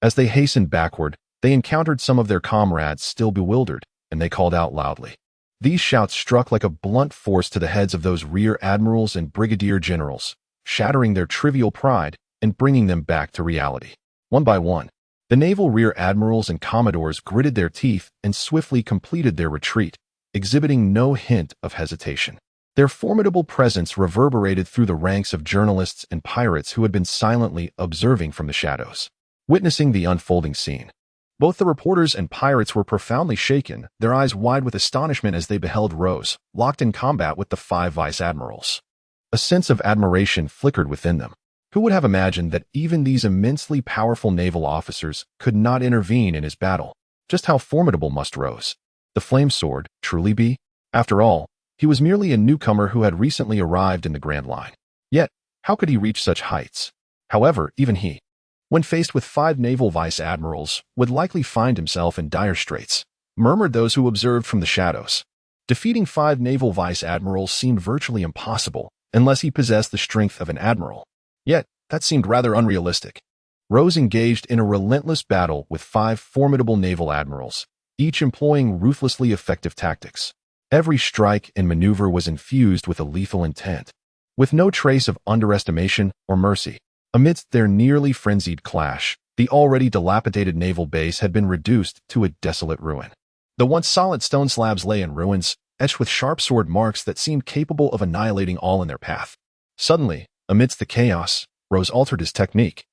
As they hastened backward, they encountered some of their comrades still bewildered, and they called out loudly. These shouts struck like a blunt force to the heads of those rear admirals and brigadier generals, shattering their trivial pride and bringing them back to reality. One by one, the naval rear admirals and commodores gritted their teeth and swiftly completed their retreat, exhibiting no hint of hesitation. Their formidable presence reverberated through the ranks of journalists and pirates who had been silently observing from the shadows, witnessing the unfolding scene. Both the reporters and pirates were profoundly shaken, their eyes wide with astonishment as they beheld Rose, locked in combat with the 5 vice admirals. A sense of admiration flickered within them. Who would have imagined that even these immensely powerful naval officers could not intervene in his battle? Just how formidable must Rose, the flame sword, truly be? After all, he was merely a newcomer who had recently arrived in the Grand Line. Yet, how could he reach such heights? However, even he, when faced with 5 naval vice admirals, would likely find himself in dire straits, murmured those who observed from the shadows. Defeating 5 naval vice admirals seemed virtually impossible, unless he possessed the strength of an admiral. Yet, that seemed rather unrealistic. Rose engaged in a relentless battle with 5 formidable naval admirals, each employing ruthlessly effective tactics. Every strike and maneuver was infused with a lethal intent, with no trace of underestimation or mercy. Amidst their nearly frenzied clash, the already dilapidated naval base had been reduced to a desolate ruin. The once solid stone slabs lay in ruins, etched with sharp sword marks that seemed capable of annihilating all in their path. Suddenly, amidst the chaos, Rose altered his technique,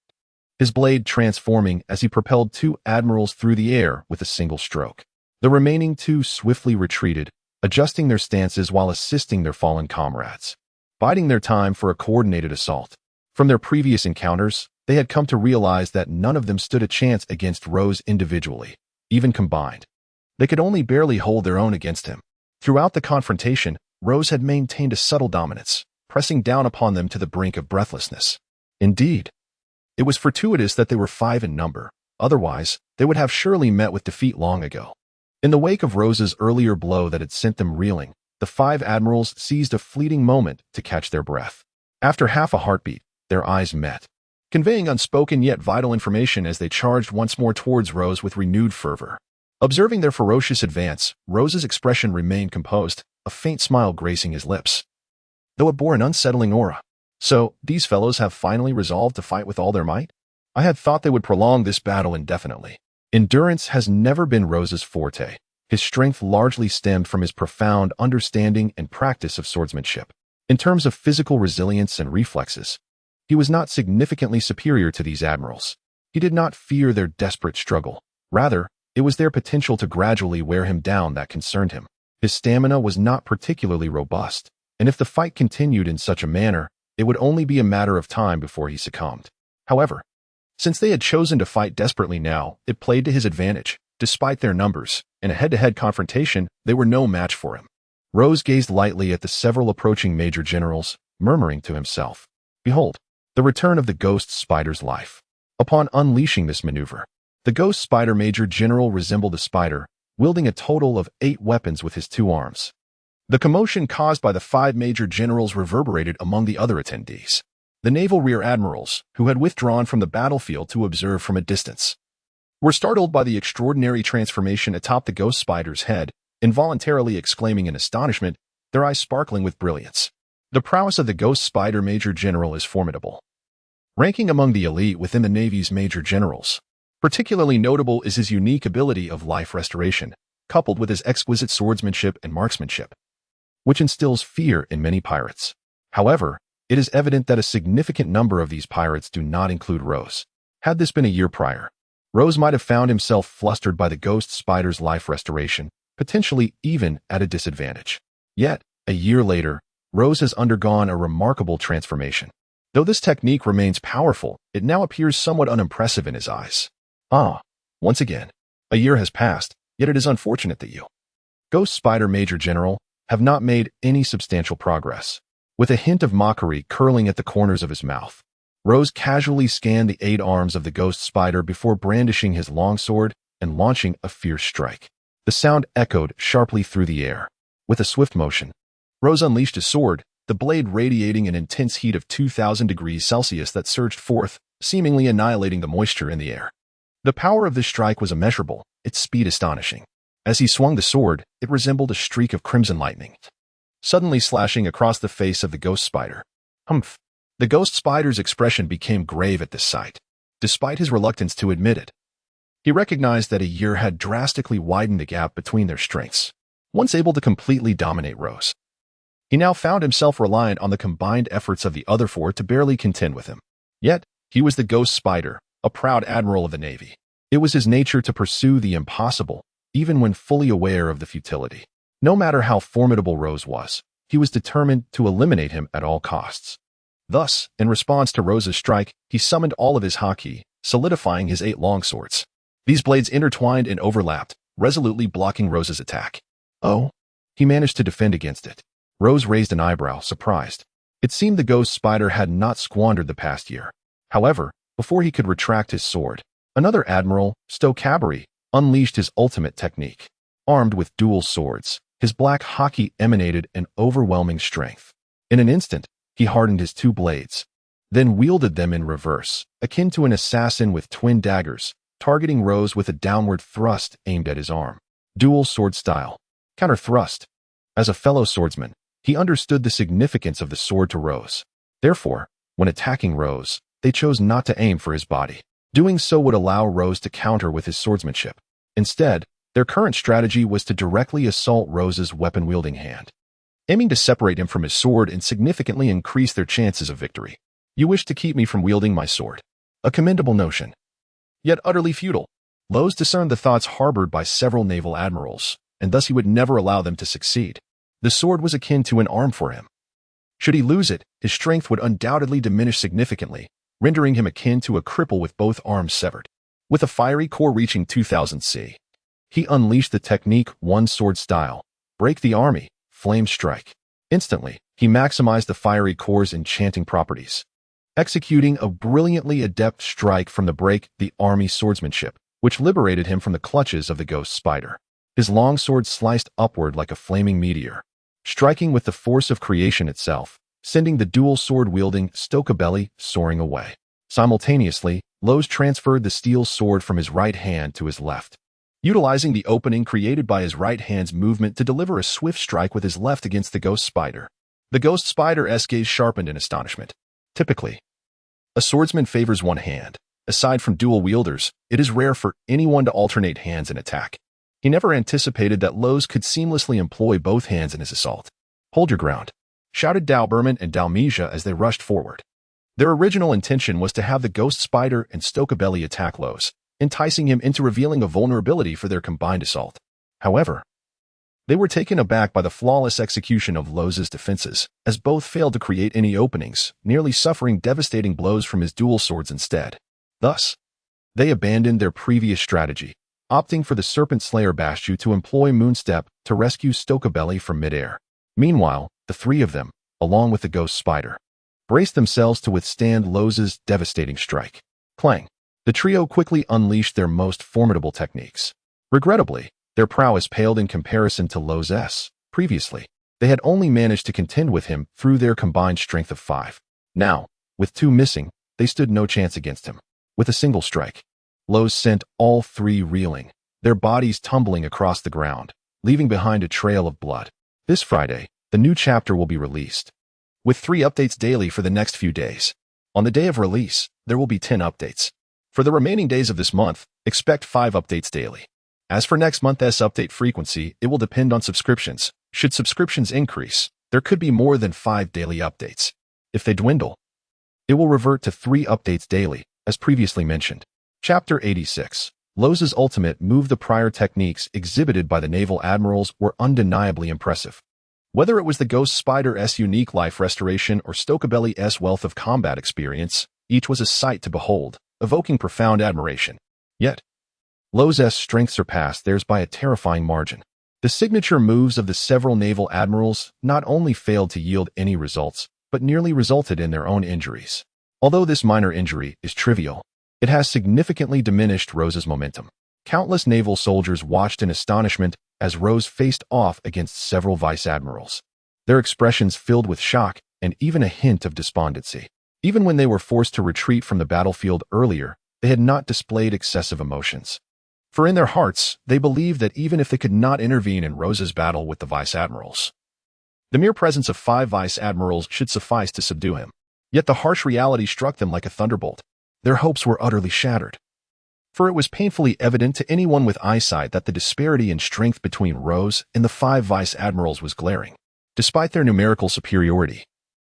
his blade transforming as he propelled 2 admirals through the air with a single stroke. The remaining 2 swiftly retreated, adjusting their stances while assisting their fallen comrades, biding their time for a coordinated assault. From their previous encounters, they had come to realize that none of them stood a chance against Rose individually, even combined. They could only barely hold their own against him. Throughout the confrontation, Rose had maintained a subtle dominance, pressing down upon them to the brink of breathlessness. Indeed, it was fortuitous that they were 5 in number, otherwise, they would have surely met with defeat long ago. In the wake of Rose's earlier blow that had sent them reeling, the 5 admirals seized a fleeting moment to catch their breath. After half a heartbeat, their eyes met, conveying unspoken yet vital information as they charged once more towards Rose with renewed fervor. Observing their ferocious advance, Rose's expression remained composed, a faint smile gracing his lips, though it bore an unsettling aura. So, these fellows have finally resolved to fight with all their might? I had thought they would prolong this battle indefinitely. Endurance has never been Rose's forte. His strength largely stemmed from his profound understanding and practice of swordsmanship. In terms of physical resilience and reflexes, he was not significantly superior to these admirals. He did not fear their desperate struggle. Rather, it was their potential to gradually wear him down that concerned him. His stamina was not particularly robust, and if the fight continued in such a manner, it would only be a matter of time before he succumbed. However, since they had chosen to fight desperately now, it played to his advantage. Despite their numbers, in a head-to-head confrontation, they were no match for him. Rose gazed lightly at the several approaching major generals, murmuring to himself, "Behold, the return of the ghost spider's life." Upon unleashing this maneuver, the ghost spider major general resembled a spider, wielding a total of 8 weapons with his 2 arms. The commotion caused by the 5 major generals reverberated among the other attendees. The naval rear admirals, who had withdrawn from the battlefield to observe from a distance, were startled by the extraordinary transformation atop the ghost spider's head, involuntarily exclaiming in astonishment, their eyes sparkling with brilliance. The prowess of the ghost spider major general is formidable. Ranking among the elite within the Navy's major generals, particularly notable is his unique ability of life restoration, coupled with his exquisite swordsmanship and marksmanship, which instills fear in many pirates. However, it is evident that a significant number of these pirates do not include Rose. Had this been a year prior, Rose might have found himself flustered by the ghost spider's life restoration, potentially even at a disadvantage. Yet, a year later, Rose has undergone a remarkable transformation. Though this technique remains powerful, it now appears somewhat unimpressive in his eyes. Once again, a year has passed, yet it is unfortunate that you, Ghost Spider Major General, have not made any substantial progress. With a hint of mockery curling at the corners of his mouth, Rose casually scanned the 8 arms of the ghost spider before brandishing his longsword and launching a fierce strike. The sound echoed sharply through the air. With a swift motion, Rose unleashed his sword, the blade radiating an intense heat of 2,000 degrees Celsius that surged forth, seemingly annihilating the moisture in the air. The power of this strike was immeasurable, its speed astonishing. As he swung the sword, it resembled a streak of crimson lightning, suddenly slashing across the face of the ghost spider. Humph! The ghost spider's expression became grave at this sight, despite his reluctance to admit it. He recognized that a year had drastically widened the gap between their strengths. Once able to completely dominate Rose, he now found himself reliant on the combined efforts of the other 4 to barely contend with him. Yet, he was the ghost spider, a proud admiral of the Navy. It was his nature to pursue the impossible, even when fully aware of the futility. No matter how formidable Rose was, he was determined to eliminate him at all costs. Thus, in response to Rose's strike, he summoned all of his haki, solidifying his 8 longswords. These blades intertwined and overlapped, resolutely blocking Rose's attack. Oh, he managed to defend against it. Rose raised an eyebrow, surprised. It seemed the ghost spider had not squandered the past year. However, before he could retract his sword, another admiral, Stokabari, unleashed his ultimate technique. Armed with dual swords, his black haki emanated an overwhelming strength. In an instant, he hardened his 2 blades, then wielded them in reverse, akin to an assassin with twin daggers, targeting Rose with a downward thrust aimed at his arm. Dual sword style. Counter thrust. As a fellow swordsman, he understood the significance of the sword to Rose. Therefore, when attacking Rose, they chose not to aim for his body. Doing so would allow Rose to counter with his swordsmanship. Instead, their current strategy was to directly assault Rose's weapon-wielding hand, aiming to separate him from his sword and significantly increase their chances of victory. You wish to keep me from wielding my sword. A commendable notion, yet utterly futile. Rose discerned the thoughts harbored by several naval admirals, and thus he would never allow them to succeed. The sword was akin to an arm for him. Should he lose it, his strength would undoubtedly diminish significantly, rendering him akin to a cripple with both arms severed. With a fiery core reaching 2,000 C, he unleashed the technique one sword style, break the army, flame strike. Instantly, he maximized the fiery core's enchanting properties, executing a brilliantly adept strike from the break the army swordsmanship, which liberated him from the clutches of the ghost spider. His long sword sliced upward like a flaming meteor, striking with the force of creation itself, sending the dual sword-wielding Stokabelli soaring away. Simultaneously, Lowe's transferred the steel sword from his right hand to his left, utilizing the opening created by his right hand's movement to deliver a swift strike with his left against the ghost spider. The ghost spider's gaze sharpened in astonishment. Typically, a swordsman favors one hand. Aside from dual wielders, it is rare for anyone to alternate hands in attack. He never anticipated that Lowe's could seamlessly employ both hands in his assault. "Hold your ground," shouted Dalberman and Dalmesia as they rushed forward. Their original intention was to have the ghost spider and Stokebelly attack Lowe's, enticing him into revealing a vulnerability for their combined assault. However, they were taken aback by the flawless execution of Lowe's defenses, as both failed to create any openings, nearly suffering devastating blows from his dual swords instead. Thus, they abandoned their previous strategy, opting for the Serpent Slayer Bashu to employ Moonstep to rescue Stokebelly from midair. Meanwhile, the three of them, along with the ghost spider, braced themselves to withstand Lowe's devastating strike. Clang! The trio quickly unleashed their most formidable techniques. Regrettably, their prowess paled in comparison to Lowe's. Previously, they had only managed to contend with him through their combined strength of 5. Now, with 2 missing, they stood no chance against him. With a single strike, Lowe's sent all 3 reeling, their bodies tumbling across the ground, leaving behind a trail of blood. This Friday, the new chapter will be released, with 3 updates daily for the next few days. On the day of release, there will be 10 updates. For the remaining days of this month, expect 5 updates daily. As for next month's update frequency, it will depend on subscriptions. Should subscriptions increase, there could be more than 5 daily updates. If they dwindle, it will revert to 3 updates daily, as previously mentioned. Chapter 86. Lowe's ultimate move. The prior techniques exhibited by the naval admirals were undeniably impressive. Whether it was the ghost spider's unique life restoration or Stokebelly's wealth of combat experience, each was a sight to behold, evoking profound admiration. Yet, Lowe's strength surpassed theirs by a terrifying margin. The signature moves of the several naval admirals not only failed to yield any results, but nearly resulted in their own injuries. Although this minor injury is trivial, it has significantly diminished Rose's momentum. Countless naval soldiers watched in astonishment as Rose faced off against several vice admirals, their expressions filled with shock and even a hint of despondency. Even when they were forced to retreat from the battlefield earlier, they had not displayed excessive emotions. For in their hearts, they believed that even if they could not intervene in Rose's battle with the vice admirals, the mere presence of 5 vice admirals should suffice to subdue him. Yet the harsh reality struck them like a thunderbolt. Their hopes were utterly shattered. For it was painfully evident to anyone with eyesight that the disparity in strength between Rose and the 5 vice admirals was glaring. Despite their numerical superiority,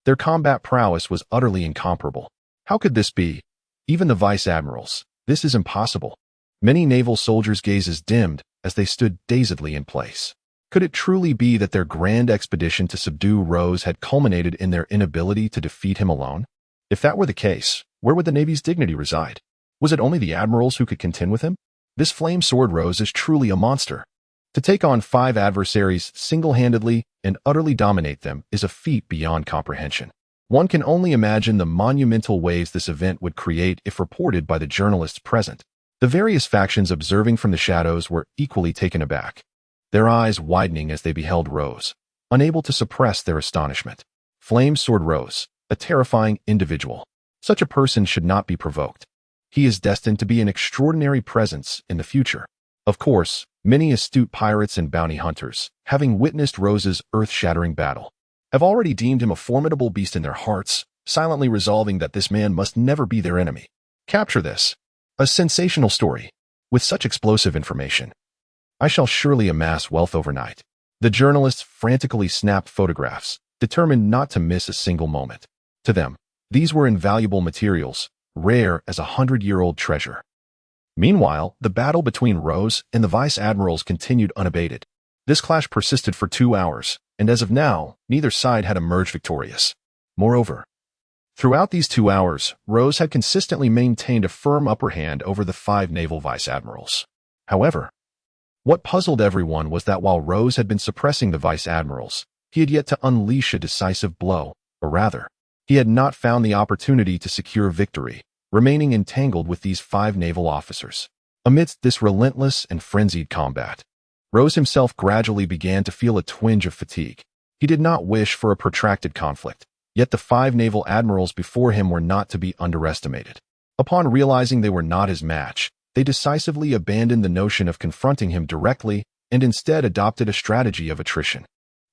their combat prowess was utterly incomparable. How could this be? Even the vice admirals. This is impossible. Many naval soldiers' gazes dimmed as they stood dazedly in place. Could it truly be that their grand expedition to subdue Rose had culminated in their inability to defeat him alone? If that were the case, where would the Navy's dignity reside? Was it only the admirals who could contend with him? This flame sword Rose is truly a monster. To take on 5 adversaries single-handedly and utterly dominate them is a feat beyond comprehension. One can only imagine the monumental waves this event would create if reported by the journalists present. The various factions observing from the shadows were equally taken aback, their eyes widening as they beheld Rose, unable to suppress their astonishment. Flame Sword Rose, a terrifying individual. Such a person should not be provoked. He is destined to be an extraordinary presence in the future. Of course, many astute pirates and bounty hunters, having witnessed Rose's earth-shattering battle, have already deemed him a formidable beast in their hearts, silently resolving that this man must never be their enemy. Capture this. A sensational story. With such explosive information, I shall surely amass wealth overnight. The journalists frantically snapped photographs, determined not to miss a single moment. To them, these were invaluable materials, rare as a 100-year-old treasure. Meanwhile, the battle between Rose and the vice admirals continued unabated. This clash persisted for 2 hours, and as of now, neither side had emerged victorious. Moreover, throughout these 2 hours, Rose had consistently maintained a firm upper hand over the 5 naval vice admirals. However, what puzzled everyone was that while Rose had been suppressing the vice admirals, he had yet to unleash a decisive blow, or rather, he had not found the opportunity to secure victory, remaining entangled with these 5 naval officers. Amidst this relentless and frenzied combat, Rose himself gradually began to feel a twinge of fatigue. He did not wish for a protracted conflict, yet the 5 naval admirals before him were not to be underestimated. Upon realizing they were not his match, they decisively abandoned the notion of confronting him directly and instead adopted a strategy of attrition.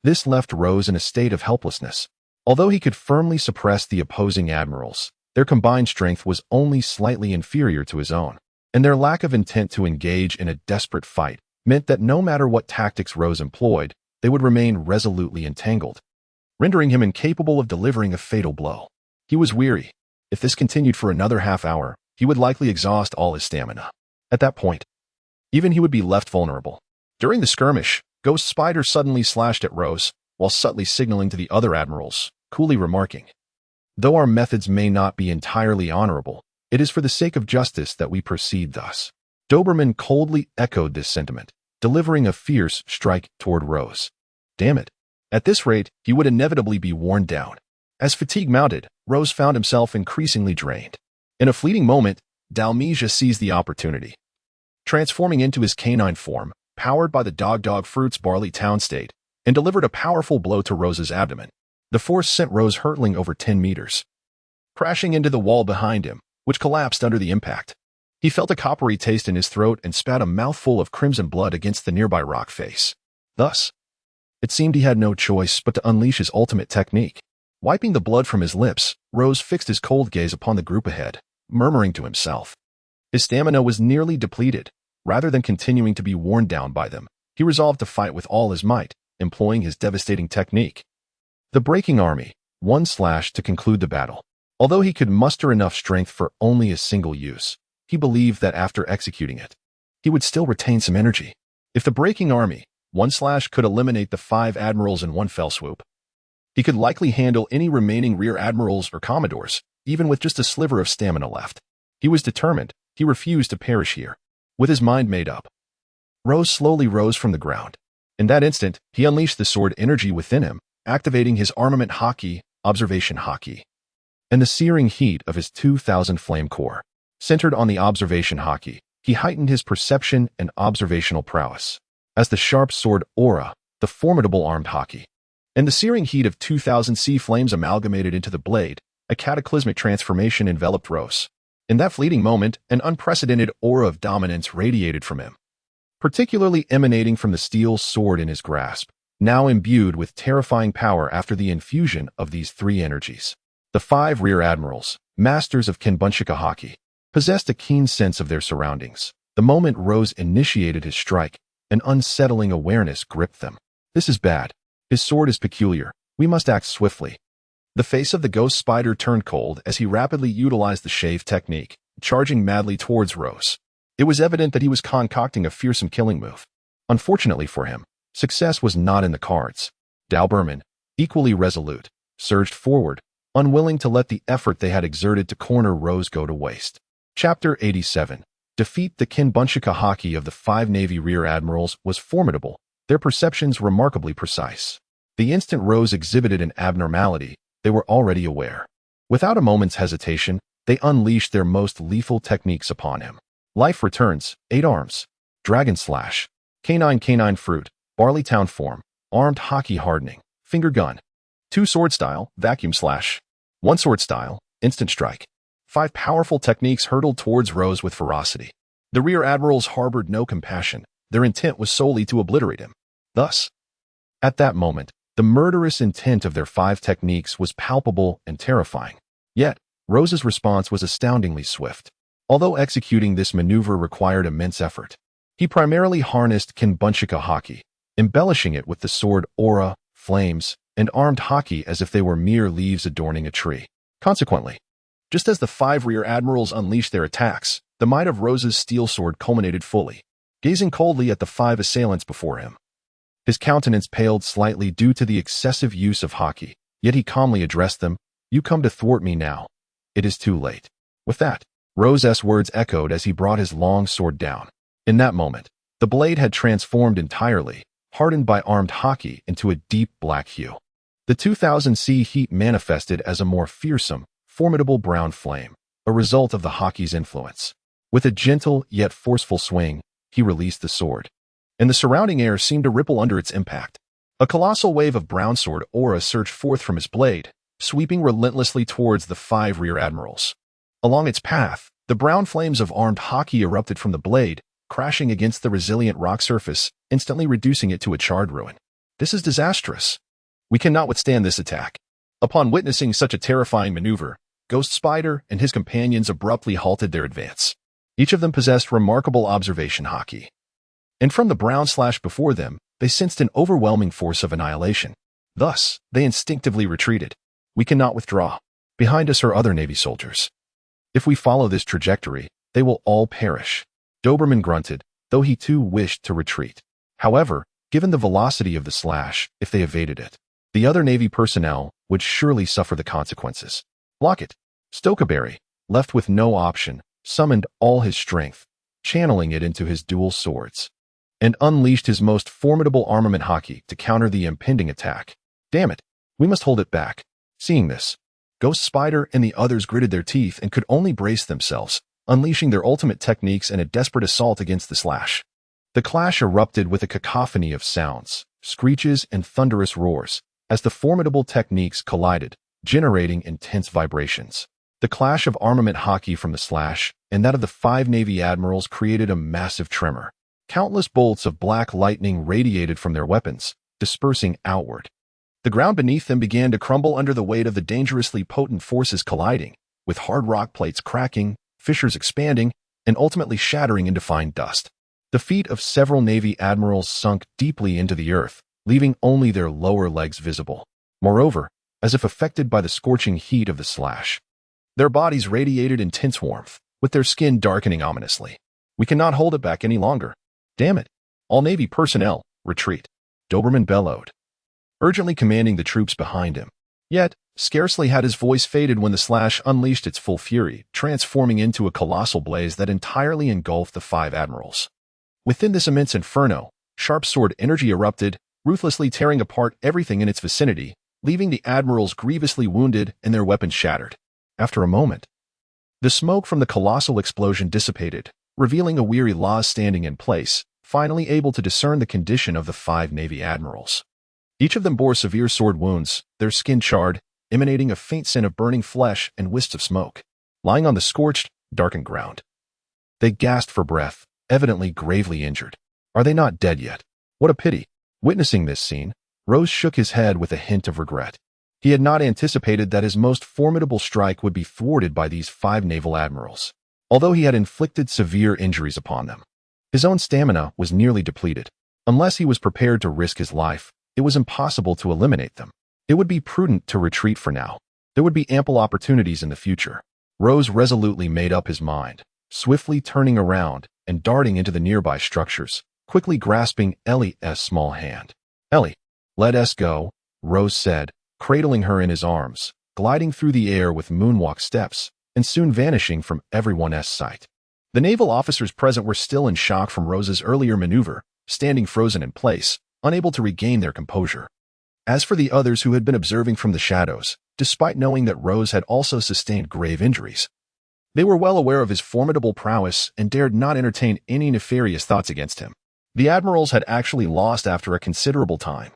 This left Rose in a state of helplessness. Although he could firmly suppress the opposing admirals, their combined strength was only slightly inferior to his own, and their lack of intent to engage in a desperate fight meant that no matter what tactics Rose employed, they would remain resolutely entangled, rendering him incapable of delivering a fatal blow. He was weary. If this continued for another half hour, he would likely exhaust all his stamina. At that point, even he would be left vulnerable. During the skirmish, Ghost Spider suddenly slashed at Rose, while subtly signaling to the other admirals, coolly remarking, "Though our methods may not be entirely honorable, it is for the sake of justice that we proceed thus." Doberman coldly echoed this sentiment, delivering a fierce strike toward Rose. Damn it. At this rate, he would inevitably be worn down. As fatigue mounted, Rose found himself increasingly drained. In a fleeting moment, Dalmesia seized the opportunity. Transforming into his canine form, powered by the Dog Fruit's Barley Town state, and delivered a powerful blow to Rose's abdomen. The force sent Rose hurtling over 10 meters, crashing into the wall behind him, which collapsed under the impact. He felt a coppery taste in his throat and spat a mouthful of crimson blood against the nearby rock face. Thus, it seemed he had no choice but to unleash his ultimate technique. Wiping the blood from his lips, Rose fixed his cold gaze upon the group ahead, murmuring to himself. His stamina was nearly depleted. Rather than continuing to be worn down by them, he resolved to fight with all his might, employing his devastating technique. The Breaking Army, one slash to conclude the battle. Although he could muster enough strength for only a single use, he believed that after executing it, he would still retain some energy. If the Breaking Army, one slash could eliminate the 5 admirals in one fell swoop, he could likely handle any remaining rear admirals or commodores, even with just a sliver of stamina left. He was determined. He refused to perish here. With his mind made up, Rose slowly rose from the ground. In that instant, he unleashed the sword energy within him, activating his armament haki, observation haki, and the searing heat of his 2000 flame core. Centered on the observation haki, he heightened his perception and observational prowess. As the sharp sword aura, the formidable armed haki, and the searing heat of 2000 sea flames amalgamated into the blade, a cataclysmic transformation enveloped Rose. In that fleeting moment, an unprecedented aura of dominance radiated from him, particularly emanating from the steel sword in his grasp, now imbued with terrifying power after the infusion of these 3 energies. The 5 rear admirals, masters of Kenbunshika Haki, possessed a keen sense of their surroundings. The moment Rose initiated his strike, an unsettling awareness gripped them. This is bad. His sword is peculiar. We must act swiftly. The face of the Ghost Spider turned cold as he rapidly utilized the shave technique, charging madly towards Rose. It was evident that he was concocting a fearsome killing move. Unfortunately for him, success was not in the cards. Doberman, equally resolute, surged forward, unwilling to let the effort they had exerted to corner Rose go to waste. Chapter 87. Defeat. The Kenbunshika Haki of the 5 Navy rear admirals was formidable, their perceptions remarkably precise. The instant Rose exhibited an abnormality, they were already aware. Without a moment's hesitation, they unleashed their most lethal techniques upon him. Life returns, 8 arms, dragon slash, canine fruit, barley town form, armed haki hardening, finger gun, 2 sword style, vacuum slash, 1 sword style, instant strike. 5 powerful techniques hurtled towards Rose with ferocity. The rear admirals harbored no compassion. Their intent was solely to obliterate him. Thus, at that moment, the murderous intent of their 5 techniques was palpable and terrifying. Yet, Rose's response was astoundingly swift. Although executing this maneuver required immense effort, he primarily harnessed Kenbunshika Haki, embellishing it with the sword aura, flames, and armed haki as if they were mere leaves adorning a tree. Consequently, just as the 5 rear admirals unleashed their attacks, the might of Rose's steel sword culminated fully. Gazing coldly at the 5 assailants before him, his countenance paled slightly due to the excessive use of haki, yet he calmly addressed them, "You come to thwart me now. It is too late." With that, Rose's words echoed as he brought his long sword down. In that moment, the blade had transformed entirely, hardened by armed haki into a deep black hue. The 2000 C heat manifested as a more fearsome, formidable brown flame, a result of the haki's influence. With a gentle yet forceful swing, he released the sword, and the surrounding air seemed to ripple under its impact. A colossal wave of brown sword aura surged forth from his blade, sweeping relentlessly towards the 5 rear admirals. Along its path, The brown flames of armed hockey erupted from the blade, crashing against the resilient rock surface, instantly reducing it to a charred ruin. This is disastrous. We cannot withstand this attack. Upon witnessing such a terrifying maneuver, Ghost Spider and his companions abruptly halted their advance. Each of them possessed remarkable observation hockey. And from the brown slash before them, they sensed an overwhelming force of annihilation. Thus, they instinctively retreated. We cannot withdraw. Behind us are other Navy soldiers. If we follow this trajectory, they will all perish. Doberman grunted, though he too wished to retreat. However, given the velocity of the slash, if they evaded it, the other Navy personnel would surely suffer the consequences. Block it. Stokeberry, left with no option, summoned all his strength, channeling it into his dual swords, and unleashed his most formidable armament hockey to counter the impending attack. Damn it, we must hold it back. Seeing this, Ghost Spider and the others gritted their teeth and could only brace themselves, unleashing their ultimate techniques in a desperate assault against the slash. The clash erupted with a cacophony of sounds, screeches, and thunderous roars, as the formidable techniques collided, generating intense vibrations. The clash of armament hockey from the slash and that of the 5 Navy admirals created a massive tremor. Countless bolts of black lightning radiated from their weapons, dispersing outward. The ground beneath them began to crumble under the weight of the dangerously potent forces colliding, with hard rock plates cracking, fissures expanding, and ultimately shattering into fine dust. The feet of several Navy admirals sunk deeply into the earth, leaving only their lower legs visible. Moreover, as if affected by the scorching heat of the slash, their bodies radiated intense warmth, with their skin darkening ominously. We cannot hold it back any longer. Damn it. All Navy personnel, retreat. Doberman bellowed, urgently commanding the troops behind him. Yet, scarcely had his voice faded when the slash unleashed its full fury, transforming into a colossal blaze that entirely engulfed the 5 admirals. Within this immense inferno, sharp sword energy erupted, ruthlessly tearing apart everything in its vicinity, leaving the admirals grievously wounded and their weapons shattered. After a moment, the smoke from the colossal explosion dissipated, revealing a weary Laws standing in place, finally able to discern the condition of the 5 Navy admirals. Each of them bore severe sword wounds, their skin charred, emanating a faint scent of burning flesh and wisps of smoke. Lying on the scorched, darkened ground, they gasped for breath, evidently gravely injured. Are they not dead yet? What a pity. Witnessing this scene, Rose shook his head with a hint of regret. He had not anticipated that his most formidable strike would be thwarted by these 5 naval admirals, although he had inflicted severe injuries upon them. His own stamina was nearly depleted. Unless he was prepared to risk his life, it was impossible to eliminate them. It would be prudent to retreat for now. There would be ample opportunities in the future. Rose resolutely made up his mind, swiftly turning around and darting into the nearby structures, quickly grasping Ellie's small hand. Ellie, let us go, Rose said, cradling her in his arms, gliding through the air with moonwalk steps, and soon vanishing from everyone's sight. The naval officers present were still in shock from Rose's earlier maneuver, standing frozen in place, unable to regain their composure. As for the others who had been observing from the shadows, despite knowing that Rose had also sustained grave injuries, they were well aware of his formidable prowess and dared not entertain any nefarious thoughts against him. The admirals had actually lost after a considerable time.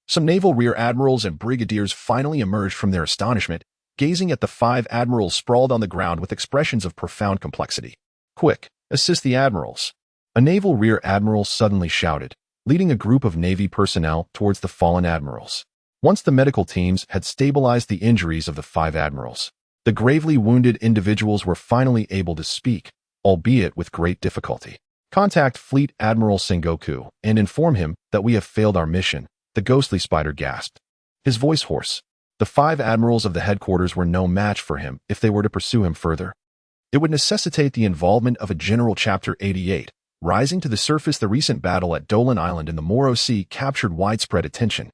Some naval rear admirals and brigadiers finally emerged from their astonishment, gazing at the 5 admirals sprawled on the ground with expressions of profound complexity. Quick, assist the admirals. A naval rear admiral suddenly shouted, leading a group of Navy personnel towards the fallen admirals. Once the medical teams had stabilized the injuries of the 5 admirals, the gravely wounded individuals were finally able to speak, albeit with great difficulty. Contact Fleet Admiral Sengoku and inform him that we have failed our mission, the ghostly spider gasped, his voice hoarse. The 5 admirals of the headquarters were no match for him if they were to pursue him further. It would necessitate the involvement of a General Chapter 88. Rising to the surface, the recent battle at Dolan Island in the Moro Sea captured widespread attention.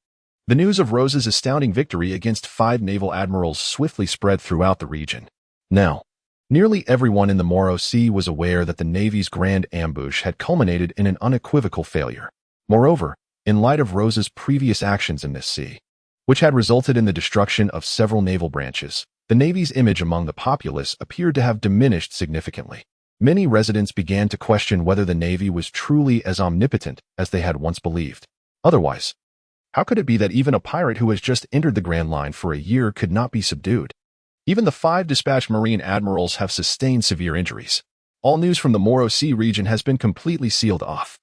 The news of Rose's astounding victory against 5 naval admirals swiftly spread throughout the region. Now, nearly everyone in the Moro Sea was aware that the Navy's grand ambush had culminated in an unequivocal failure. Moreover, in light of Rose's previous actions in this sea, which had resulted in the destruction of several naval branches, the Navy's image among the populace appeared to have diminished significantly. Many residents began to question whether the Navy was truly as omnipotent as they had once believed. Otherwise, how could it be that even a pirate who has just entered the Grand Line for a year could not be subdued? Even the 5 dispatched Marine admirals have sustained severe injuries. All news from the Moro Sea region has been completely sealed off.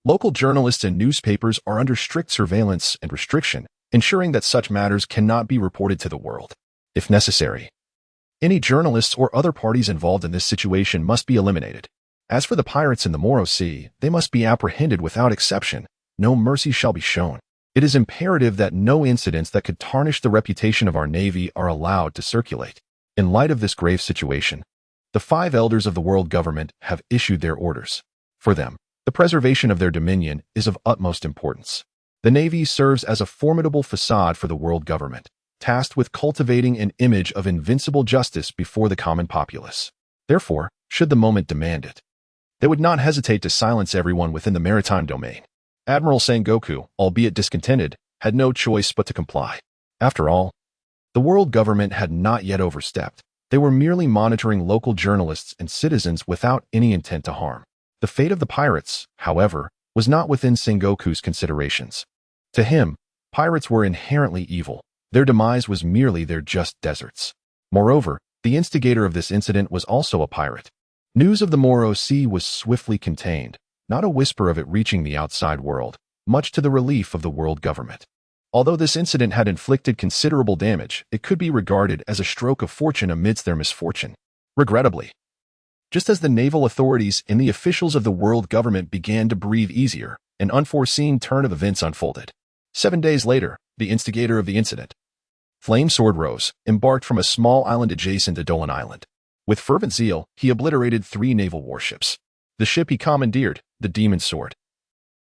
Local journalists and newspapers are under strict surveillance and restriction, ensuring that such matters cannot be reported to the world. If necessary, any journalists or other parties involved in this situation must be eliminated. As for the pirates in the Moro Sea, they must be apprehended without exception. No mercy shall be shown. It is imperative that no incidents that could tarnish the reputation of our Navy are allowed to circulate. In light of this grave situation, the 5 elders of the world government have issued their orders. For them, the preservation of their dominion is of utmost importance. The Navy serves as a formidable facade for the world government, tasked with cultivating an image of invincible justice before the common populace. Therefore, should the moment demand it, they would not hesitate to silence everyone within the maritime domain. Admiral Sengoku, albeit discontented, had no choice but to comply. After all, the world government had not yet overstepped. They were merely monitoring local journalists and citizens without any intent to harm. The fate of the pirates, however, was not within Sengoku's considerations. To him, pirates were inherently evil. Their demise was merely their just deserts. Moreover, the instigator of this incident was also a pirate. News of the Moro Sea was swiftly contained, not a whisper of it reaching the outside world, much to the relief of the world government. Although this incident had inflicted considerable damage, it could be regarded as a stroke of fortune amidst their misfortune. Regrettably, just as the naval authorities and the officials of the world government began to breathe easier, an unforeseen turn of events unfolded. 7 days later, the instigator of the incident, Flame Sword Rose, embarked from a small island adjacent to Dolan Island. With fervent zeal, he obliterated 3 naval warships. The ship he commandeered, the Demon Sword,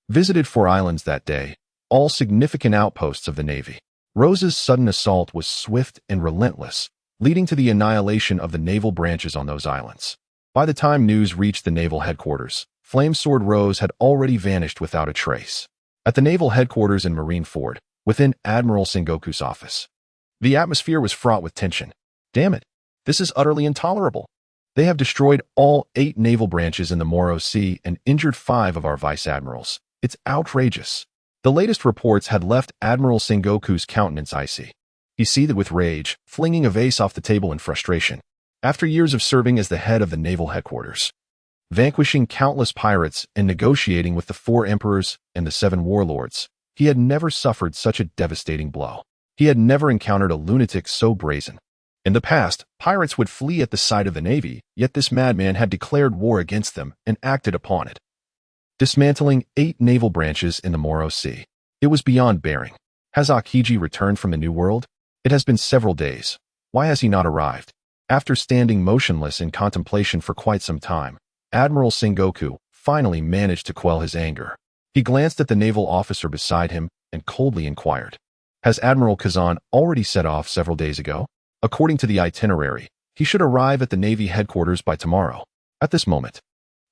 visited 4 islands that day, all significant outposts of the Navy. Rose's sudden assault was swift and relentless, leading to the annihilation of the naval branches on those islands. By the time news reached the naval headquarters, Flame Sword Rose had already vanished without a trace. At the naval headquarters in Marine Ford, within Admiral Sengoku's office, the atmosphere was fraught with tension. Damn it, this is utterly intolerable. They have destroyed all 8 naval branches in the Moro Sea and injured 5 of our vice admirals. It's outrageous. The latest reports had left Admiral Sengoku's countenance icy. He seethed with rage, flinging a vase off the table in frustration. After years of serving as the head of the naval headquarters, vanquishing countless pirates and negotiating with the 4 emperors and the 7 warlords, he had never suffered such a devastating blow. He had never encountered a lunatic so brazen. In the past, pirates would flee at the sight of the Navy, yet this madman had declared war against them and acted upon it, dismantling 8 naval branches in the Moro Sea. It was beyond bearing. Has Akiji returned from the New World? It has been several days. Why has he not arrived? After standing motionless in contemplation for quite some time, Admiral Sengoku finally managed to quell his anger. He glanced at the naval officer beside him and coldly inquired, "Has Admiral Kazan already set off several days ago? According to the itinerary, he should arrive at the Navy headquarters by tomorrow." At this moment,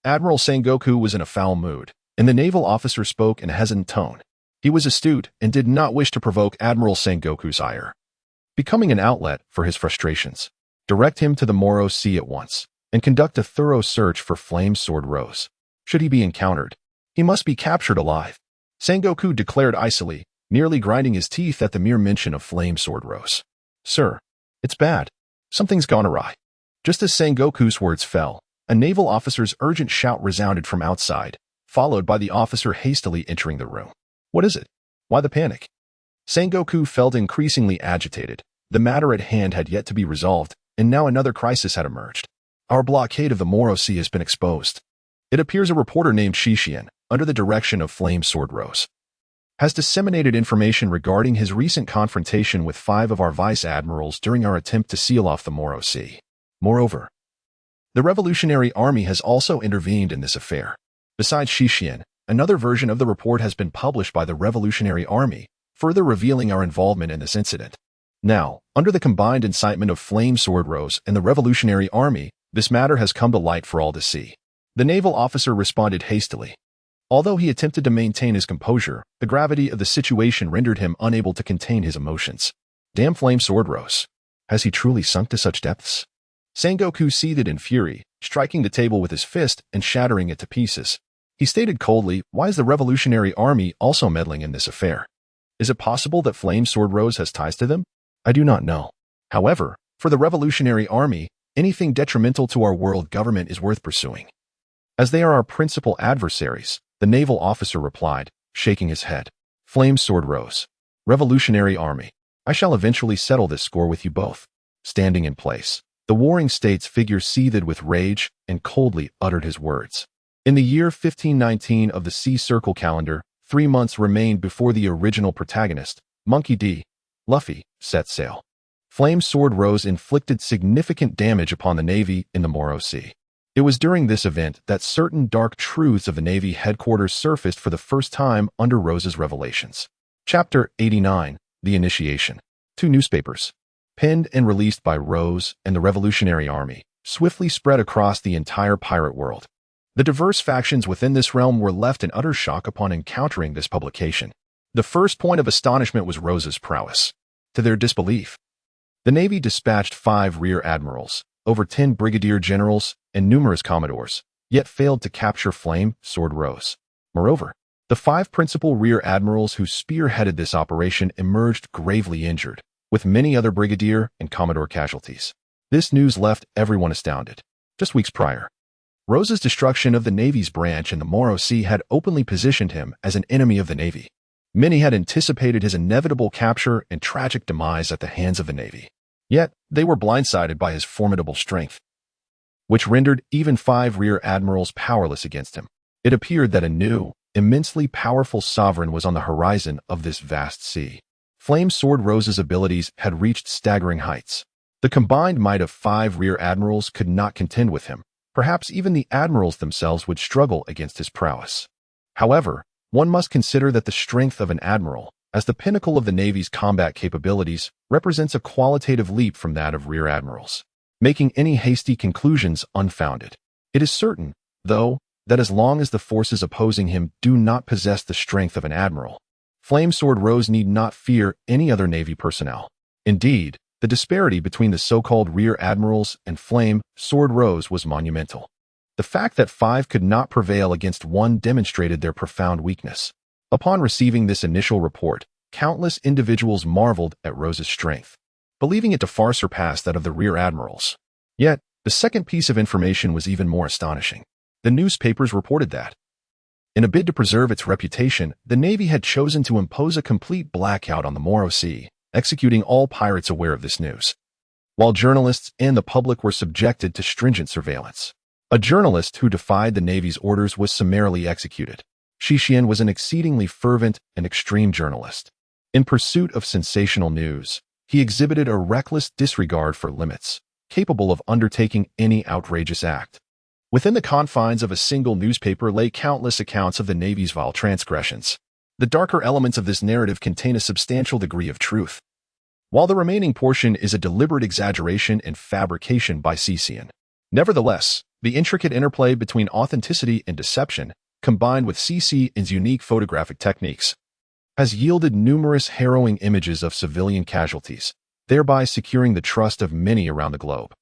Admiral Sengoku was in a foul mood, and the naval officer spoke in a hesitant tone. He was astute and did not wish to provoke Admiral Sengoku's ire. Becoming an outlet for his frustrations, direct him to the Moro Sea at once, and conduct a thorough search for Flame Sword Rose. Should he be encountered, he must be captured alive. Sengoku declared icily, nearly grinding his teeth at the mere mention of Flame Sword Rose. "Sir, it's bad. Something's gone awry." Just as Sengoku's words fell, a naval officer's urgent shout resounded from outside, followed by the officer hastily entering the room. "What is it? Why the panic?" Sengoku felt increasingly agitated. The matter at hand had yet to be resolved, and now another crisis had emerged. "Our blockade of the Moro Sea has been exposed. It appears a reporter named Shishian, under the direction of Flame Sword Rose, has disseminated information regarding his recent confrontation with 5 of our vice admirals during our attempt to seal off the Moro Sea. Moreover, the Revolutionary Army has also intervened in this affair. Besides Shishian, another version of the report has been published by the Revolutionary Army, further revealing our involvement in this incident. Now, under the combined incitement of Flame Sword Rose and the Revolutionary Army, this matter has come to light for all to see." The naval officer responded hastily. Although he attempted to maintain his composure, the gravity of the situation rendered him unable to contain his emotions. "Damn Flame Sword Rose. Has he truly sunk to such depths?" Sengoku seethed in fury, striking the table with his fist and shattering it to pieces. He stated coldly, "Why is the Revolutionary Army also meddling in this affair? Is it possible that Flame Sword Rose has ties to them? I do not know. However, For the Revolutionary Army, anything detrimental to our world government is worth pursuing. As they are our principal adversaries, the naval officer replied, shaking his head. Flame's sword rose. Revolutionary Army, I shall eventually settle this score with you both. Standing in place, the warring states figure seethed with rage and coldly uttered his words. In the year 1519 of the Sea Circle calendar, 3 months remained before the original protagonist, Monkey D. Luffy, set sail. Flame's sword rose inflicted significant damage upon the Navy in the Moro Sea. It was during this event that certain dark truths of the Navy headquarters surfaced for the first time under Rose's revelations. Chapter 89, The Initiation. 2 newspapers, penned and released by Rose and the Revolutionary Army, swiftly spread across the entire pirate world. The diverse factions within this realm were left in utter shock upon encountering this publication. The first point of astonishment was Rose's prowess. To their disbelief, the Navy dispatched 5 rear admirals, over 10 brigadier generals, and numerous commodores, yet failed to capture Flame Sword Rose. Moreover, the 5 principal rear admirals who spearheaded this operation emerged gravely injured, with many other brigadier and commodore casualties. This news left everyone astounded. Just weeks prior, Rose's destruction of the Navy's branch in the Moro Sea had openly positioned him as an enemy of the Navy. Many had anticipated his inevitable capture and tragic demise at the hands of the Navy. Yet, they were blindsided by his formidable strength, which rendered even 5 rear admirals powerless against him. It appeared that a new, immensely powerful sovereign was on the horizon of this vast sea. Flame Sword Rose's abilities had reached staggering heights. The combined might of 5 rear admirals could not contend with him. Perhaps even the admirals themselves would struggle against his prowess. However, one must consider that the strength of an admiral, as the pinnacle of the Navy's combat capabilities, represents a qualitative leap from that of rear admirals, making any hasty conclusions unfounded. It is certain, though, that as long as the forces opposing him do not possess the strength of an admiral, Flame Sword Rose need not fear any other Navy personnel. Indeed, the disparity between the so-called rear admirals and Flame Sword Rose was monumental. The fact that 5 could not prevail against 1 demonstrated their profound weakness. Upon receiving this initial report, countless individuals marveled at Rose's strength, believing it to far surpass that of the rear admirals. Yet, the second piece of information was even more astonishing. The newspapers reported that, in a bid to preserve its reputation, the Navy had chosen to impose a complete blackout on the Moro Sea, executing all pirates aware of this news, while journalists and the public were subjected to stringent surveillance. A journalist who defied the Navy's orders was summarily executed. Shixian was an exceedingly fervent and extreme journalist. In pursuit of sensational news, he exhibited a reckless disregard for limits, capable of undertaking any outrageous act. Within the confines of a single newspaper lay countless accounts of the Navy's vile transgressions. The darker elements of this narrative contain a substantial degree of truth, while the remaining portion is a deliberate exaggeration and fabrication by Shixian. Nevertheless, the intricate interplay between authenticity and deception, combined with Shixian's unique photographic techniques, has yielded numerous harrowing images of civilian casualties, thereby securing the trust of many around the globe.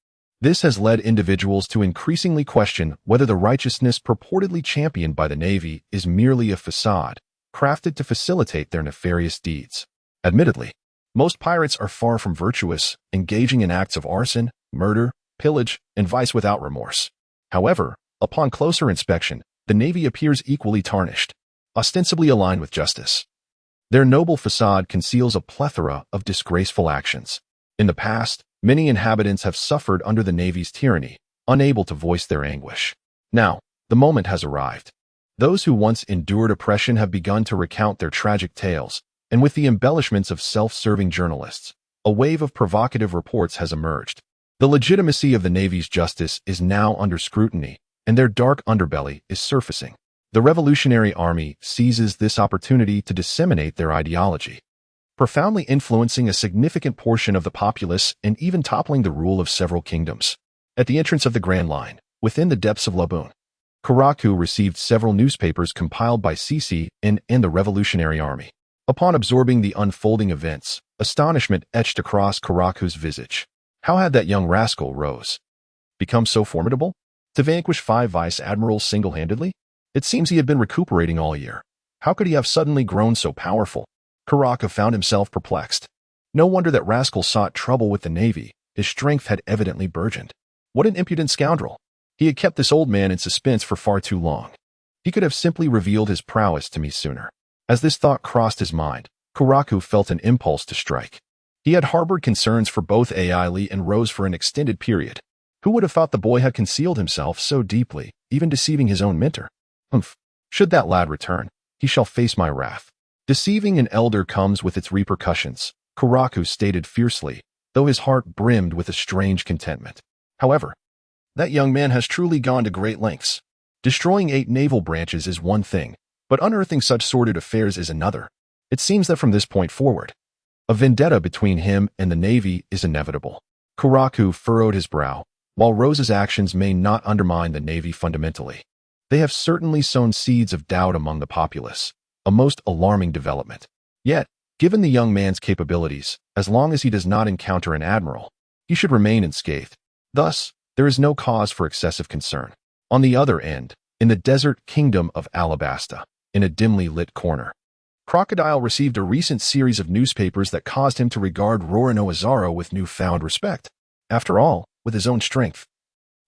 This has led individuals to increasingly question whether the righteousness purportedly championed by the Navy is merely a facade, crafted to facilitate their nefarious deeds. Admittedly, most pirates are far from virtuous, engaging in acts of arson, murder, pillage, and vice without remorse. However, upon closer inspection, the Navy appears equally tarnished, ostensibly aligned with justice. Their noble facade conceals a plethora of disgraceful actions. In the past, many inhabitants have suffered under the Navy's tyranny, unable to voice their anguish. Now, the moment has arrived. Those who once endured oppression have begun to recount their tragic tales, and with the embellishments of self-serving journalists, a wave of provocative reports has emerged. The legitimacy of the Navy's justice is now under scrutiny, and their dark underbelly is surfacing. The Revolutionary Army seizes this opportunity to disseminate their ideology, profoundly influencing a significant portion of the populace and even toppling the rule of several kingdoms. At the entrance of the Grand Line, within the depths of Laboon, Karaku received several newspapers compiled by Shixian and the Revolutionary Army. Upon absorbing the unfolding events, astonishment etched across Karaku's visage. How had that young rascal, Rose, become so formidable? To vanquish 5 vice admirals single-handedly? It seems he had been recuperating all year. How could he have suddenly grown so powerful? Karaku found himself perplexed. No wonder that rascal sought trouble with the Navy, his strength had evidently burgeoned. What an impudent scoundrel! He had kept this old man in suspense for far too long. He could have simply revealed his prowess to me sooner. As this thought crossed his mind, Kuraku felt an impulse to strike. He had harbored concerns for both Aili and Rose for an extended period. Who would have thought the boy had concealed himself so deeply, even deceiving his own mentor? Humph! Should that lad return, he shall face my wrath. Deceiving an elder comes with its repercussions, Kuraku stated fiercely, though his heart brimmed with a strange contentment. However, that young man has truly gone to great lengths. Destroying 8 naval branches is one thing, but unearthing such sordid affairs is another. It seems that from this point forward, a vendetta between him and the Navy is inevitable. Kuraku furrowed his brow. While Rose's actions may not undermine the Navy fundamentally, they have certainly sown seeds of doubt among the populace, a most alarming development. Yet, given the young man's capabilities, as long as he does not encounter an admiral, he should remain unscathed. Thus, there is no cause for excessive concern. On the other end, in the desert kingdom of Alabasta, in a dimly lit corner, Crocodile received a recent series of newspapers that caused him to regard Roronoa Zoro with newfound respect. After all, with his own strength,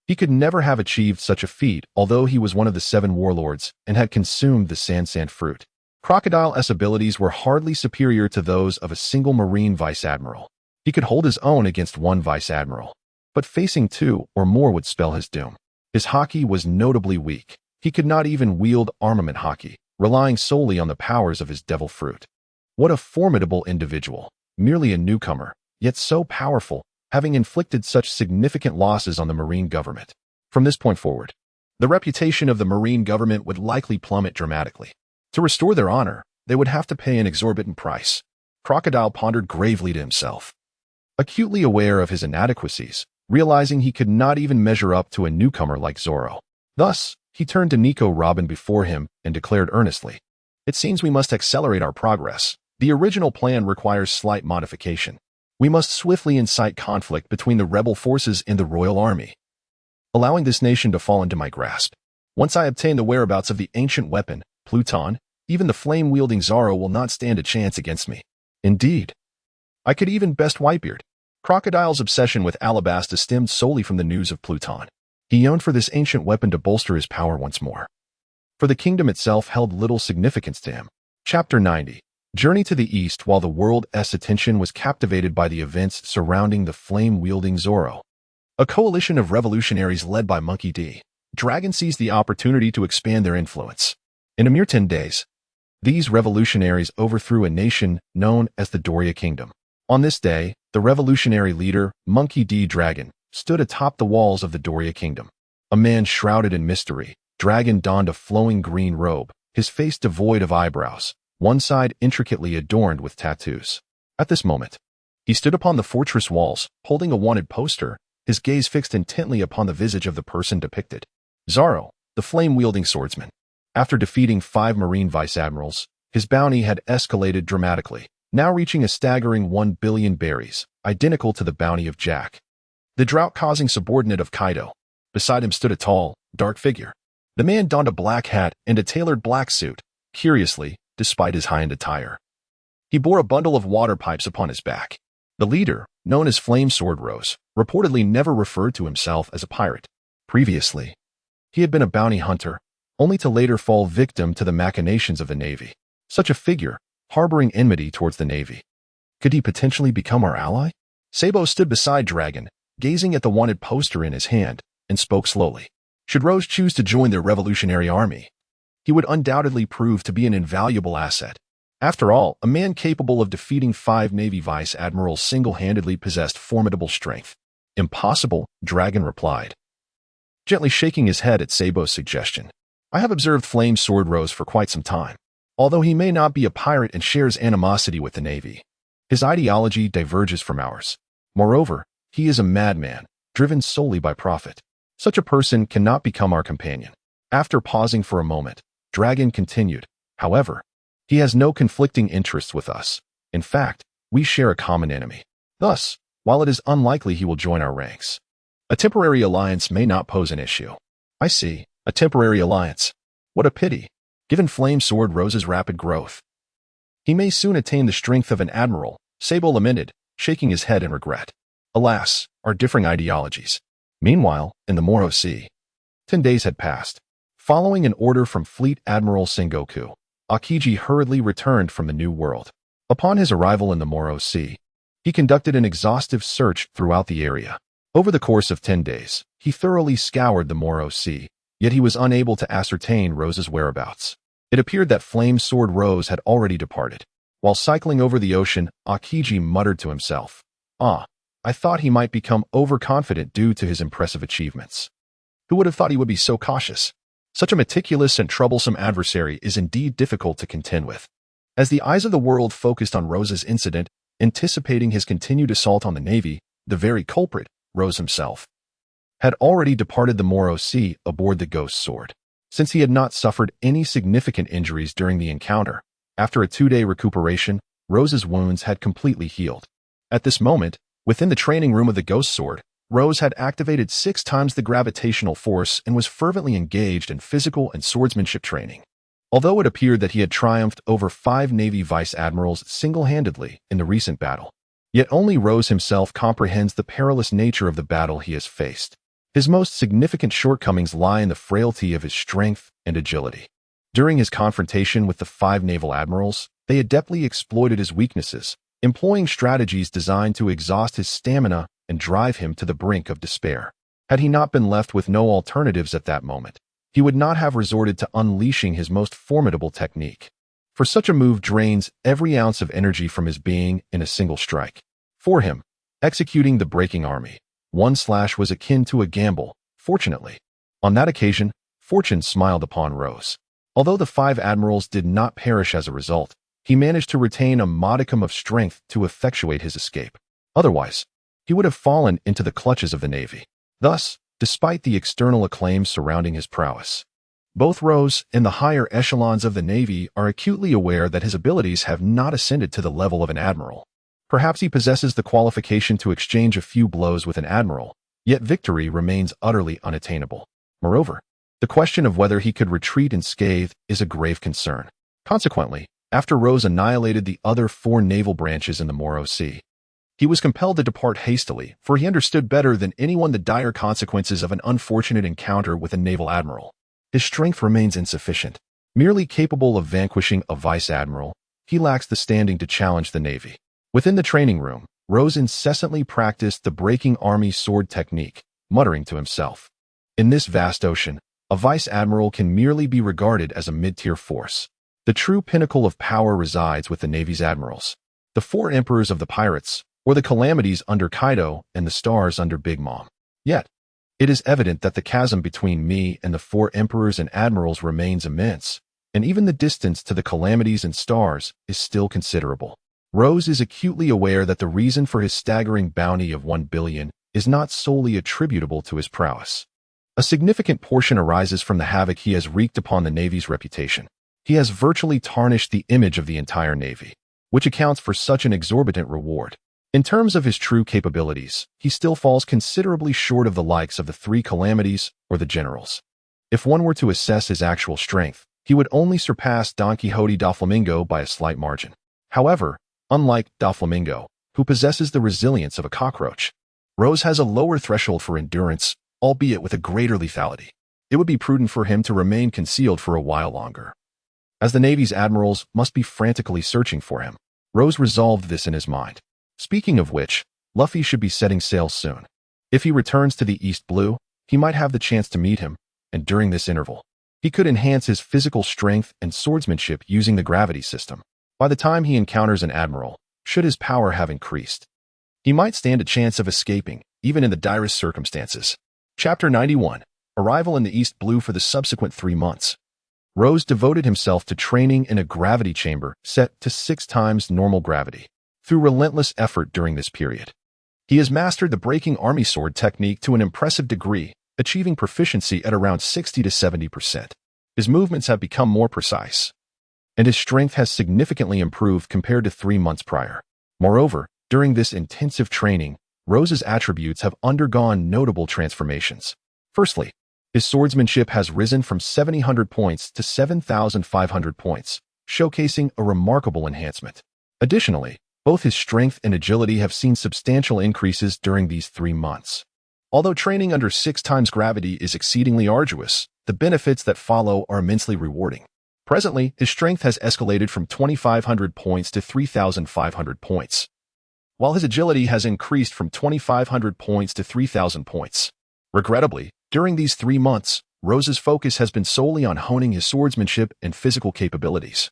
he could never have achieved such a feat, although he was one of the 7 warlords and had consumed the Sansan fruit. Crocodile's abilities were hardly superior to those of a single Marine vice-admiral. He could hold his own against one vice-admiral, but facing 2 or more would spell his doom. His haki was notably weak. He could not even wield armament haki, relying solely on the powers of his devil fruit. What a formidable individual, merely a newcomer, yet so powerful, having inflicted such significant losses on the Marine government. From this point forward, the reputation of the Marine government would likely plummet dramatically. To restore their honor, they would have to pay an exorbitant price. Crocodile pondered gravely to himself. Acutely aware of his inadequacies, realizing he could not even measure up to a newcomer like Zoro. Thus, he turned to Nico Robin before him and declared earnestly, "It seems we must accelerate our progress. The original plan requires slight modification. We must swiftly incite conflict between the rebel forces and the royal army, allowing this nation to fall into my grasp. Once I obtain the whereabouts of the ancient weapon, Pluton, even the flame-wielding Zoro will not stand a chance against me. Indeed, I could even best Whitebeard." Crocodile's obsession with Alabasta stemmed solely from the news of Pluton. He yearned for this ancient weapon to bolster his power once more. For the kingdom itself held little significance to him. Chapter 90. Journey to the east. While the world's attention was captivated by the events surrounding the flame-wielding Zoro, a coalition of revolutionaries led by Monkey D. Dragon seized the opportunity to expand their influence. In a mere 10 days, these revolutionaries overthrew a nation known as the Doria Kingdom. On this day, the revolutionary leader, Monkey D. Dragon, stood atop the walls of the Doria Kingdom. A man shrouded in mystery, Dragon donned a flowing green robe, his face devoid of eyebrows, one side intricately adorned with tattoos. At this moment, he stood upon the fortress walls, holding a wanted poster, his gaze fixed intently upon the visage of the person depicted. Zoro, the flame-wielding swordsman. After defeating 5 Marine vice-admirals, his bounty had escalated dramatically, now reaching a staggering 1 billion berries, identical to the bounty of Jack, the drought-causing subordinate of Kaido. Beside him stood a tall, dark figure. The man donned a black hat and a tailored black suit. Curiously, despite his high-end attire, he bore a bundle of water pipes upon his back. The leader, known as Flame Sword Rose, reportedly never referred to himself as a pirate. Previously, he had been a bounty hunter, only to later fall victim to the machinations of the Navy. Such a figure, harboring enmity towards the Navy, could he potentially become our ally? Sabo stood beside Dragon, gazing at the wanted poster in his hand, and spoke slowly. Should Rose choose to join their revolutionary army, he would undoubtedly prove to be an invaluable asset. After all, a man capable of defeating 5 Navy vice-admirals single-handedly possessed formidable strength. Impossible, Dragon replied, gently shaking his head at Sabo's suggestion. I have observed Flame Sword Rose for quite some time. Although he may not be a pirate and shares animosity with the Navy, his ideology diverges from ours. Moreover, he is a madman, driven solely by profit. Such a person cannot become our companion. After pausing for a moment, Dragon continued, however, he has no conflicting interests with us. In fact, we share a common enemy. Thus, while it is unlikely he will join our ranks, a temporary alliance may not pose an issue. I see, a temporary alliance. What a pity, given Flame Sword Rose's rapid growth. He may soon attain the strength of an admiral, Sabo lamented, shaking his head in regret. alas, are differing ideologies. Meanwhile, in the Moro Sea, 10 days had passed. Following an order from Fleet Admiral Sengoku, Akiji hurriedly returned from the New World. Upon his arrival in the Moro Sea, he conducted an exhaustive search throughout the area. Over the course of 10 days, he thoroughly scoured the Moro Sea, yet he was unable to ascertain Rose's whereabouts. It appeared that Flame Sword Rose had already departed. While cycling over the ocean, Akiji muttered to himself, I thought he might become overconfident due to his impressive achievements. Who would have thought he would be so cautious? Such a meticulous and troublesome adversary is indeed difficult to contend with. As the eyes of the world focused on Rose's incident, anticipating his continued assault on the Navy, the very culprit, Rose himself, had already departed the Moro Sea aboard the Ghost Sword. Since he had not suffered any significant injuries during the encounter, after a 2-day recuperation, Rose's wounds had completely healed. At this moment, within the training room of the Ghost Sword, Rose had activated 6 times the gravitational force and was fervently engaged in physical and swordsmanship training. Although it appeared that he had triumphed over 5 Navy vice admirals single-handedly in the recent battle, yet only Rose himself comprehends the perilous nature of the battle he has faced. His most significant shortcomings lie in the frailty of his strength and agility. During his confrontation with the 5 naval admirals, they adeptly exploited his weaknesses, employing strategies designed to exhaust his stamina and drive him to the brink of despair. Had he not been left with no alternatives at that moment, he would not have resorted to unleashing his most formidable technique. For such a move drains every ounce of energy from his being in a single strike. For him, executing the breaking army, one slash was akin to a gamble. Fortunately, on that occasion, fortune smiled upon Rose. Although the 5 admirals did not perish as a result, he managed to retain a modicum of strength to effectuate his escape. Otherwise, he would have fallen into the clutches of the Navy. Thus, despite the external acclaim surrounding his prowess, both Rose and the higher echelons of the Navy are acutely aware that his abilities have not ascended to the level of an admiral. Perhaps he possesses the qualification to exchange a few blows with an admiral, yet victory remains utterly unattainable. Moreover, the question of whether he could retreat unscathed is a grave concern. Consequently, after Rose annihilated the other 4 naval branches in the Moro Sea, he was compelled to depart hastily, for he understood better than anyone the dire consequences of an unfortunate encounter with a naval admiral. His strength remains insufficient. Merely capable of vanquishing a vice admiral, he lacks the standing to challenge the Navy. Within the training room, Rose incessantly practiced the breaking army sword technique, muttering to himself, "In this vast ocean, a vice admiral can merely be regarded as a mid-tier force. The true pinnacle of power resides with the Navy's admirals, the 4 emperors of the pirates, or the calamities under Kaido and the stars under Big Mom. Yet, it is evident that the chasm between me and the 4 emperors and admirals remains immense, and even the distance to the calamities and stars is still considerable." Rose is acutely aware that the reason for his staggering bounty of 1 billion is not solely attributable to his prowess. A significant portion arises from the havoc he has wreaked upon the Navy's reputation. He has virtually tarnished the image of the entire Navy, which accounts for such an exorbitant reward. In terms of his true capabilities, he still falls considerably short of the likes of the 3 calamities or the generals. If one were to assess his actual strength, he would only surpass Don Quixote Doflamingo by a slight margin. However, unlike Doflamingo, who possesses the resilience of a cockroach, Rose has a lower threshold for endurance, albeit with a greater lethality. It would be prudent for him to remain concealed for a while longer, as the Navy's admirals must be frantically searching for him. Rose resolved this in his mind. Speaking of which, Luffy should be setting sail soon. If he returns to the East Blue, he might have the chance to meet him, and during this interval, he could enhance his physical strength and swordsmanship using the gravity system. By the time he encounters an admiral, should his power have increased, he might stand a chance of escaping, even in the direst circumstances. Chapter 91. Arrival in the East Blue for the subsequent 3 months. Rose devoted himself to training in a gravity chamber set to 6 times normal gravity. Through relentless effort during this period, he has mastered the breaking army sword technique to an impressive degree, achieving proficiency at around 60 to 70%. His movements have become more precise, and his strength has significantly improved compared to 3 months prior. Moreover, during this intensive training, Rose's attributes have undergone notable transformations. Firstly, his swordsmanship has risen from 700 points to 7,500 points, showcasing a remarkable enhancement. Additionally, Both his strength and agility have seen substantial increases during these 3 months. Although training under 6 times gravity is exceedingly arduous, the benefits that follow are immensely rewarding. Presently, his strength has escalated from 2,500 points to 3,500 points, while his agility has increased from 2,500 points to 3,000 points. Regrettably, during these 3 months, Rose's focus has been solely on honing his swordsmanship and physical capabilities,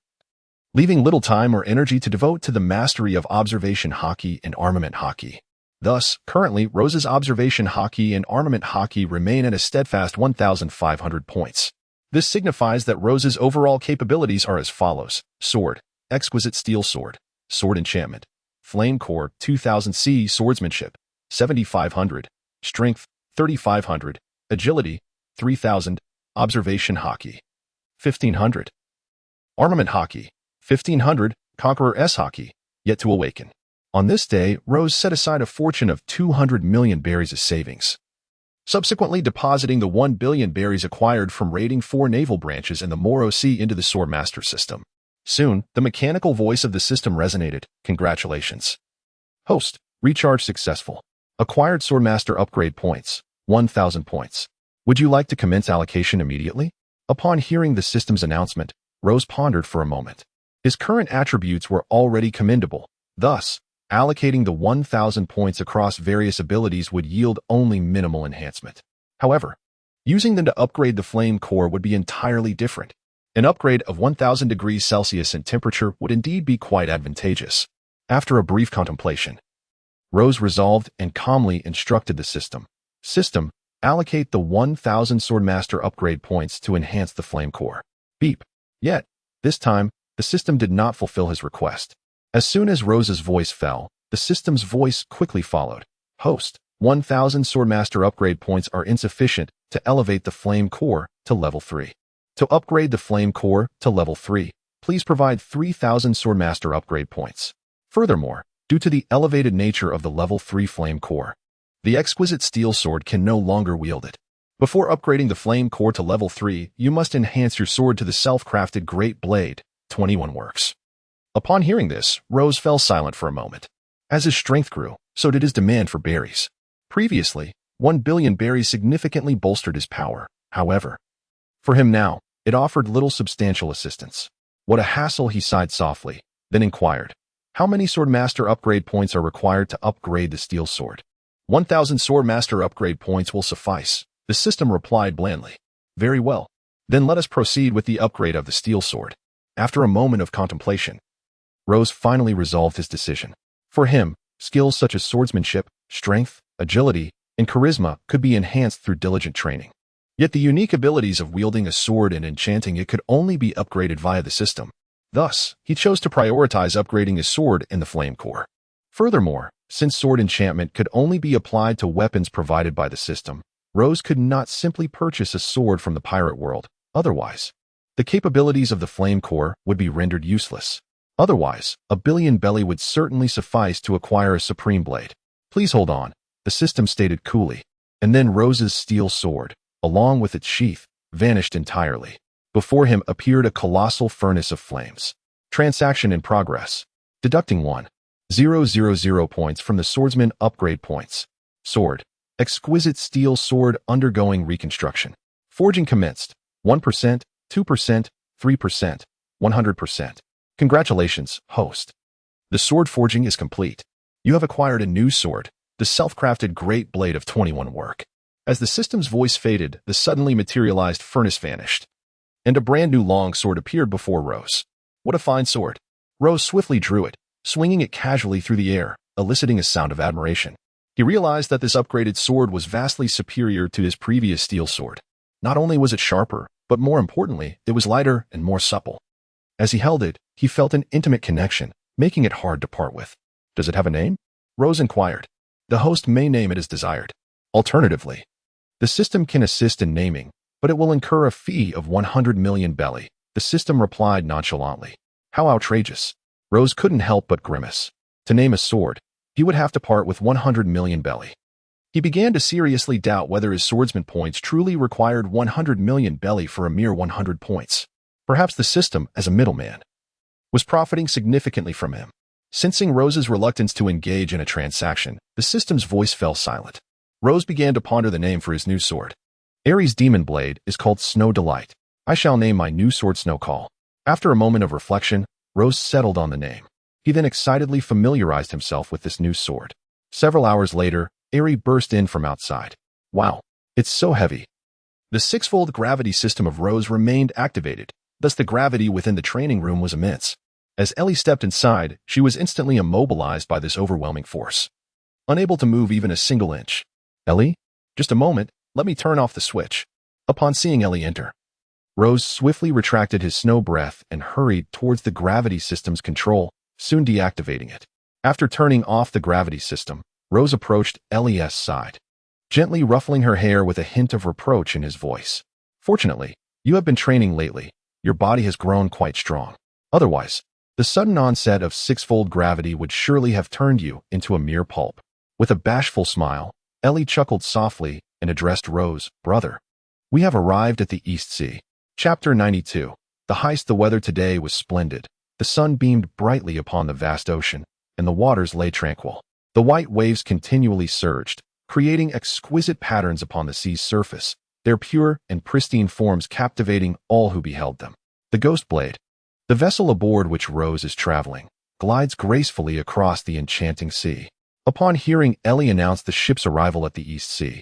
leaving little time or energy to devote to the mastery of observation haki and armament haki. Thus, currently, Rose's observation haki and armament haki remain at a steadfast 1,500 points. This signifies that Rose's overall capabilities are as follows: Sword, Exquisite Steel Sword, Sword Enchantment, Flame Core 2000C Swordsmanship, 7,500, Strength 3,500, Agility 3,000, Observation Haki 1,500, Armament Haki 1,500, Conqueror S Haki, yet to awaken. On this day, Rose set aside a fortune of 200 million berries as savings, subsequently depositing the 1 billion berries acquired from raiding 4 naval branches in the Moro Sea into the Swordmaster system. Soon, the mechanical voice of the system resonated. Congratulations. Host, recharge successful. Acquired Swordmaster upgrade points, 1,000 points. Would you like to commence allocation immediately? Upon hearing the system's announcement, Rose pondered for a moment. His current attributes were already commendable. Thus, allocating the 1,000 points across various abilities would yield only minimal enhancement. However, using them to upgrade the Flame Core would be entirely different. An upgrade of 1,000 degrees Celsius in temperature would indeed be quite advantageous. After a brief contemplation, Rose resolved and calmly instructed the system. System, allocate the 1,000 Swordmaster upgrade points to enhance the Flame Core. Beep. Yet, this time, the system did not fulfill his request. As soon as Rose's voice fell, the system's voice quickly followed. Host, 1,000 Swordmaster upgrade points are insufficient to elevate the Flame Core to level 3. To upgrade the Flame Core to level 3, please provide 3,000 Swordmaster upgrade points. Furthermore, due to the elevated nature of the level 3 Flame Core, the Exquisite Steel Sword can no longer wield it. Before upgrading the Flame Core to level 3, you must enhance your sword to the self-crafted Great Blade, 21 works. Upon hearing this, Rose fell silent for a moment. As his strength grew, so did his demand for berries. Previously, 1 billion berries significantly bolstered his power. However, for him now, it offered little substantial assistance. What a hassle, he sighed softly, then inquired. How many Swordmaster upgrade points are required to upgrade the Steel Sword? 1,000 Swordmaster upgrade points will suffice, the system replied blandly. Very well. Then let us proceed with the upgrade of the Steel Sword. After a moment of contemplation, Rose finally resolved his decision. For him, skills such as swordsmanship, strength, agility, and charisma could be enhanced through diligent training. Yet the unique abilities of wielding a sword and enchanting it could only be upgraded via the system. Thus, he chose to prioritize upgrading his sword in the Flame Core. Furthermore, since sword enchantment could only be applied to weapons provided by the system, Rose could not simply purchase a sword from the pirate world. Otherwise, the capabilities of the Flame Core would be rendered useless. Otherwise, a billion belly would certainly suffice to acquire a supreme blade. Please hold on, the system stated coolly. And then Rose's steel sword, along with its sheath, vanished entirely. Before him appeared a colossal furnace of flames. Transaction in progress. Deducting 1,000 points from the swordsman upgrade points. Sword. Exquisite steel sword undergoing reconstruction. Forging commenced. 1%, 2%, 3%, 100%. Congratulations, host. The sword forging is complete. You have acquired a new sword, the self-crafted Great Blade of 21 work. As the system's voice faded, the suddenly materialized furnace vanished, and a brand new long sword appeared before Rose. What a fine sword. Rose swiftly drew it, swinging it casually through the air, eliciting a sound of admiration. He realized that this upgraded sword was vastly superior to his previous steel sword. Not only was it sharper, but more importantly, it was lighter and more supple. As he held it, he felt an intimate connection, making it hard to part with. Does it have a name? Rose inquired. The host may name it as desired. Alternatively, the system can assist in naming, but it will incur a fee of 100 million belly. The system replied nonchalantly. How outrageous. Rose couldn't help but grimace. To name a sword, he would have to part with 100 million belly. He began to seriously doubt whether his swordsman points truly required 100 million belly for a mere 100 points. Perhaps the system, as a middleman, was profiting significantly from him. Sensing Rose's reluctance to engage in a transaction, the system's voice fell silent. Rose began to ponder the name for his new sword. Ares' demon blade is called Snow Delight. I shall name my new sword Snow Call. After a moment of reflection, Rose settled on the name. He then excitedly familiarized himself with this new sword. Several hours later, Ares burst in from outside. Wow, it's so heavy. The six-fold gravity system of Rose remained activated, thus the gravity within the training room was immense. As Ellie stepped inside, she was instantly immobilized by this overwhelming force. Unable to move even a single inch. Ellie? Just a moment, let me turn off the switch. Upon seeing Ellie enter, Rose swiftly retracted his snow breath and hurried towards the gravity system's control, soon deactivating it. After turning off the gravity system, Rose approached Ellie's side, gently ruffling her hair with a hint of reproach in his voice. Fortunately, you have been training lately. Your body has grown quite strong. Otherwise, the sudden onset of six-fold gravity would surely have turned you into a mere pulp. With a bashful smile, Ellie chuckled softly and addressed Rose, Brother. We have arrived at the East Sea. Chapter 92. The heist. The weather today was splendid. The sun beamed brightly upon the vast ocean, and the waters lay tranquil. The white waves continually surged, creating exquisite patterns upon the sea's surface, their pure and pristine forms captivating all who beheld them. The Ghost Blade. The vessel aboard which Rose is traveling, glides gracefully across the enchanting sea. Upon hearing Ellie announce the ship's arrival at the East Sea,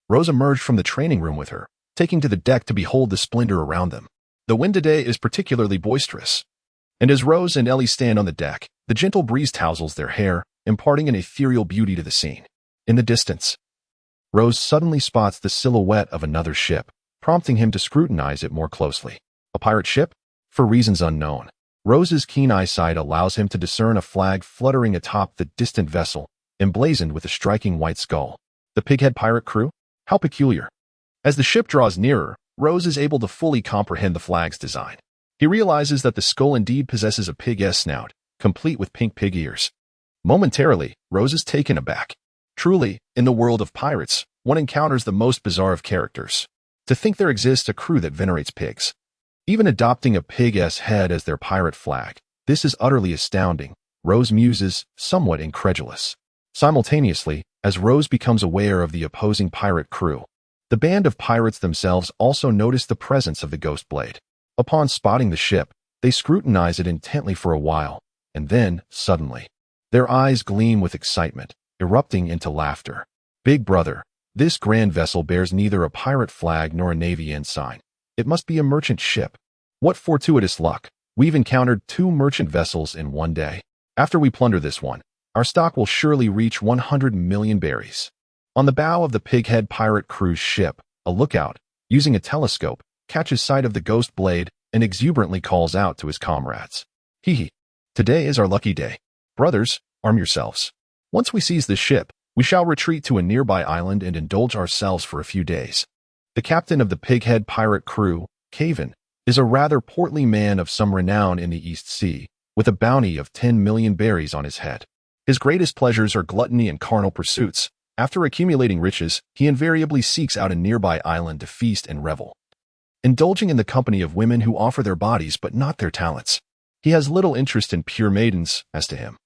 Rose emerged from the training room with her, taking to the deck to behold the splendor around them. The wind today is particularly boisterous, and as Rose and Ellie stand on the deck, the gentle breeze tousles their hair, imparting an ethereal beauty to the scene. In the distance, Rose suddenly spots the silhouette of another ship, prompting him to scrutinize it more closely. A pirate ship? For reasons unknown, Rose's keen eyesight allows him to discern a flag fluttering atop the distant vessel, emblazoned with a striking white skull. The Pighead pirate crew? How peculiar. As the ship draws nearer, Rose is able to fully comprehend the flag's design. He realizes that the skull indeed possesses a pig's snout, complete with pink pig ears. Momentarily, Rose is taken aback. Truly, in the world of pirates, one encounters the most bizarre of characters. To think there exists a crew that venerates pigs. Even adopting a pig's head as their pirate flag, this is utterly astounding, Rose muses, somewhat incredulous. Simultaneously, as Rose becomes aware of the opposing pirate crew, the band of pirates themselves also notice the presence of the Ghost Blade. Upon spotting the ship, they scrutinize it intently for a while, and then, suddenly, their eyes gleam with excitement, erupting into laughter. Big brother, this grand vessel bears neither a pirate flag nor a navy ensign. It must be a merchant ship. What fortuitous luck. We've encountered 2 merchant vessels in one day. After we plunder this one, our stock will surely reach 100 million berries. On the bow of the Pighead pirate crew's ship, a lookout, using a telescope, catches sight of the Ghost Blade and exuberantly calls out to his comrades. Hee hee. Today is our lucky day. Brothers, arm yourselves. Once we seize this ship, we shall retreat to a nearby island and indulge ourselves for a few days. The captain of the Pighead pirate crew, Caven, is a rather portly man of some renown in the East Sea, with a bounty of 10 million berries on his head. His greatest pleasures are gluttony and carnal pursuits. After accumulating riches, he invariably seeks out a nearby island to feast and revel, indulging in the company of women who offer their bodies but not their talents. He has little interest in pure maidens, as to him.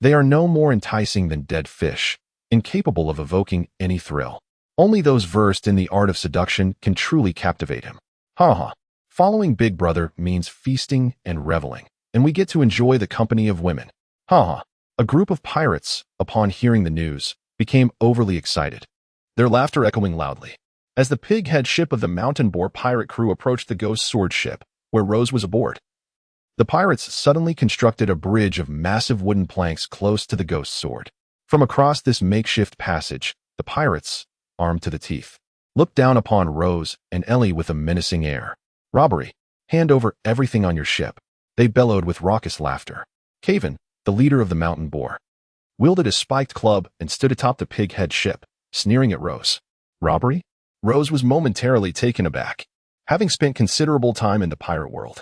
They are no more enticing than dead fish, incapable of evoking any thrill. Only those versed in the art of seduction can truly captivate him. Ha ha. Following Big Brother means feasting and reveling, and we get to enjoy the company of women. Ha ha. A group of pirates, upon hearing the news, became overly excited, their laughter echoing loudly. As the Pighead ship of the Mountain Boar pirate crew approached the Ghost Sword ship, where Rose was aboard, the pirates suddenly constructed a bridge of massive wooden planks close to the Ghost Sword. From across this makeshift passage, the pirates, armed to the teeth, looked down upon Rose and Ellie with a menacing air. Robbery. Hand over everything on your ship. They bellowed with raucous laughter. Caven, the leader of the Mountain Boar, wielded a spiked club and stood atop the Pighead ship, sneering at Rose. Robbery? Rose was momentarily taken aback, having spent considerable time in the pirate world.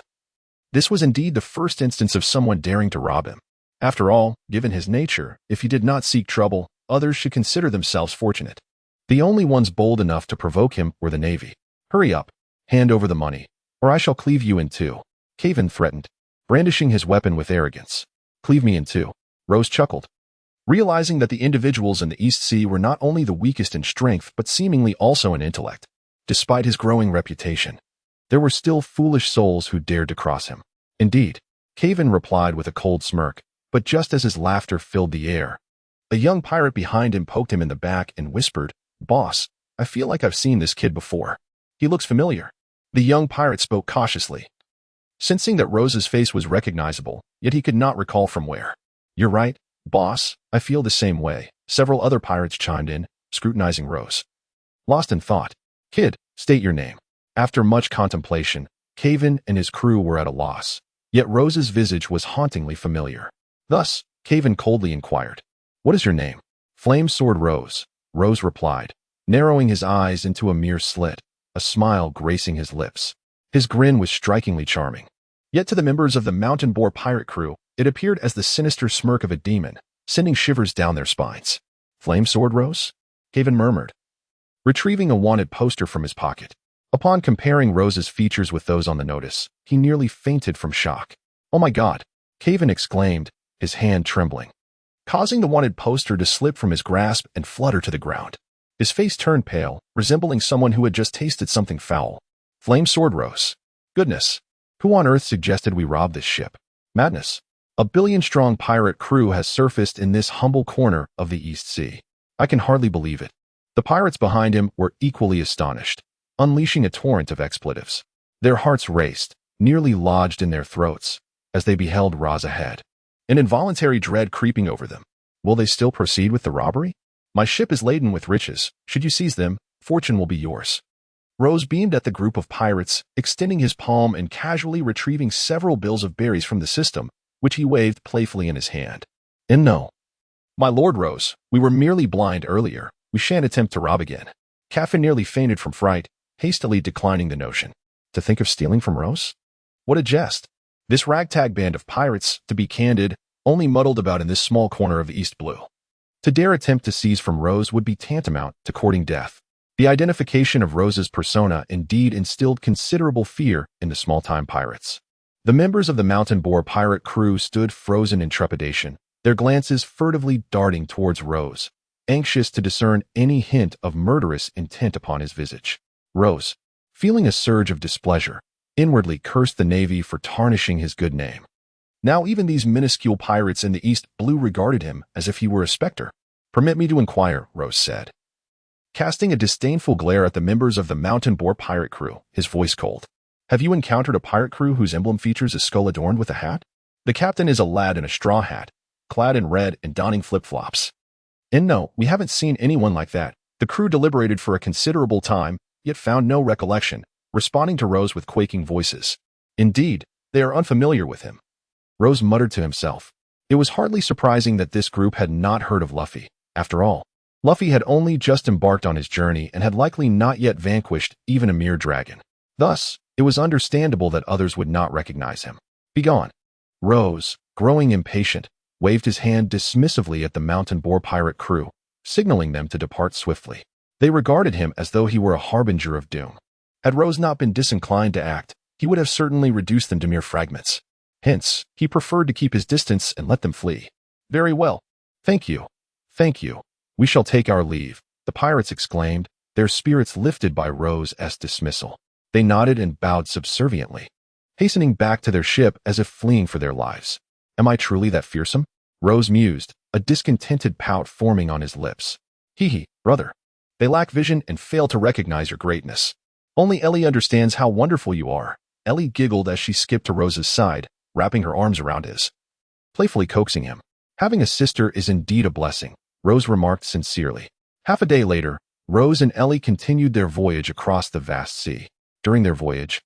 This was indeed the first instance of someone daring to rob him. After all, given his nature, if he did not seek trouble, others should consider themselves fortunate. The only ones bold enough to provoke him were the Navy. Hurry up, hand over the money, or I shall cleave you in two, Caven threatened, brandishing his weapon with arrogance. Cleave me in two. Rose chuckled, realizing that the individuals in the East Sea were not only the weakest in strength but seemingly also in intellect. Despite his growing reputation, there were still foolish souls who dared to cross him. Indeed, Caven replied with a cold smirk, but just as his laughter filled the air, a young pirate behind him poked him in the back and whispered, "Boss, I feel like I've seen this kid before. He looks familiar." The young pirate spoke cautiously, sensing that Rose's face was recognizable, yet he could not recall from where. "You're right, boss, I feel the same way," several other pirates chimed in, scrutinizing Rose. Lost in thought, "Kid, state your name." After much contemplation, Caven and his crew were at a loss, yet Rose's visage was hauntingly familiar. Thus, Caven coldly inquired, "What is your name?" "Flame Sword Rose," Rose replied, narrowing his eyes into a mere slit, a smile gracing his lips. His grin was strikingly charming. Yet to the members of the Mountain Boar pirate crew, it appeared as the sinister smirk of a demon, sending shivers down their spines. "Flame Sword Rose?" Caven murmured, retrieving a wanted poster from his pocket. Upon comparing Rose's features with those on the notice, he nearly fainted from shock. "Oh my God!" Caven exclaimed, his hand trembling, causing the wanted poster to slip from his grasp and flutter to the ground. His face turned pale, resembling someone who had just tasted something foul. "Flame Sword Rose. Goodness. Who on earth suggested we rob this ship? Madness. A billion-strong pirate crew has surfaced in this humble corner of the East Sea. I can hardly believe it." The pirates behind him were equally astonished, unleashing a torrent of expletives. Their hearts raced, nearly lodged in their throats, as they beheld Roz ahead, an involuntary dread creeping over them. Will they still proceed with the robbery? "My ship is laden with riches. Should you seize them, fortune will be yours." Rose beamed at the group of pirates, extending his palm and casually retrieving several bills of berries from the system, which he waved playfully in his hand. "And no, my Lord Rose, we were merely blind earlier. We shan't attempt to rob again." Caffin nearly fainted from fright, hastily declining the notion. To think of stealing from Rose? What a jest. This ragtag band of pirates, to be candid, only muddled about in this small corner of East Blue. To dare attempt to seize from Rose would be tantamount to courting death. The identification of Rose's persona indeed instilled considerable fear in the small-time pirates. The members of the Mountain Boar pirate crew stood frozen in trepidation, their glances furtively darting towards Rose, anxious to discern any hint of murderous intent upon his visage. Rose, feeling a surge of displeasure, inwardly cursed the Navy for tarnishing his good name. Now even these minuscule pirates in the East Blue regarded him as if he were a specter. "Permit me to inquire," Rose said, casting a disdainful glare at the members of the Mountain Boar pirate crew, his voice cold. "Have you encountered a pirate crew whose emblem features a skull adorned with a hat? The captain is a lad in a straw hat, clad in red and donning flip-flops." "And no, we haven't seen anyone like that." The crew deliberated for a considerable time, yet found no recollection, responding to Rose with quaking voices. "Indeed, they are unfamiliar with him." Rose muttered to himself. It was hardly surprising that this group had not heard of Luffy. After all, Luffy had only just embarked on his journey and had likely not yet vanquished even a mere dragon. Thus, it was understandable that others would not recognize him. "Begone." Rose, growing impatient, waved his hand dismissively at the Mountain Boar pirate crew, signaling them to depart swiftly. They regarded him as though he were a harbinger of doom. Had Rose not been disinclined to act, he would have certainly reduced them to mere fragments. Hence, he preferred to keep his distance and let them flee. "Very well. Thank you. Thank you. We shall take our leave," the pirates exclaimed, their spirits lifted by Rose's dismissal. They nodded and bowed subserviently, hastening back to their ship as if fleeing for their lives. "Am I truly that fearsome?" Rose mused, a discontented pout forming on his lips. "Hee, brother. They lack vision and fail to recognize your greatness. Only Ellie understands how wonderful you are." Ellie giggled as she skipped to Rose's side, wrapping her arms around his, playfully coaxing him. "Having a sister is indeed a blessing," Rose remarked sincerely. Half a day later, Rose and Ellie continued their voyage across the vast sea. During their voyage,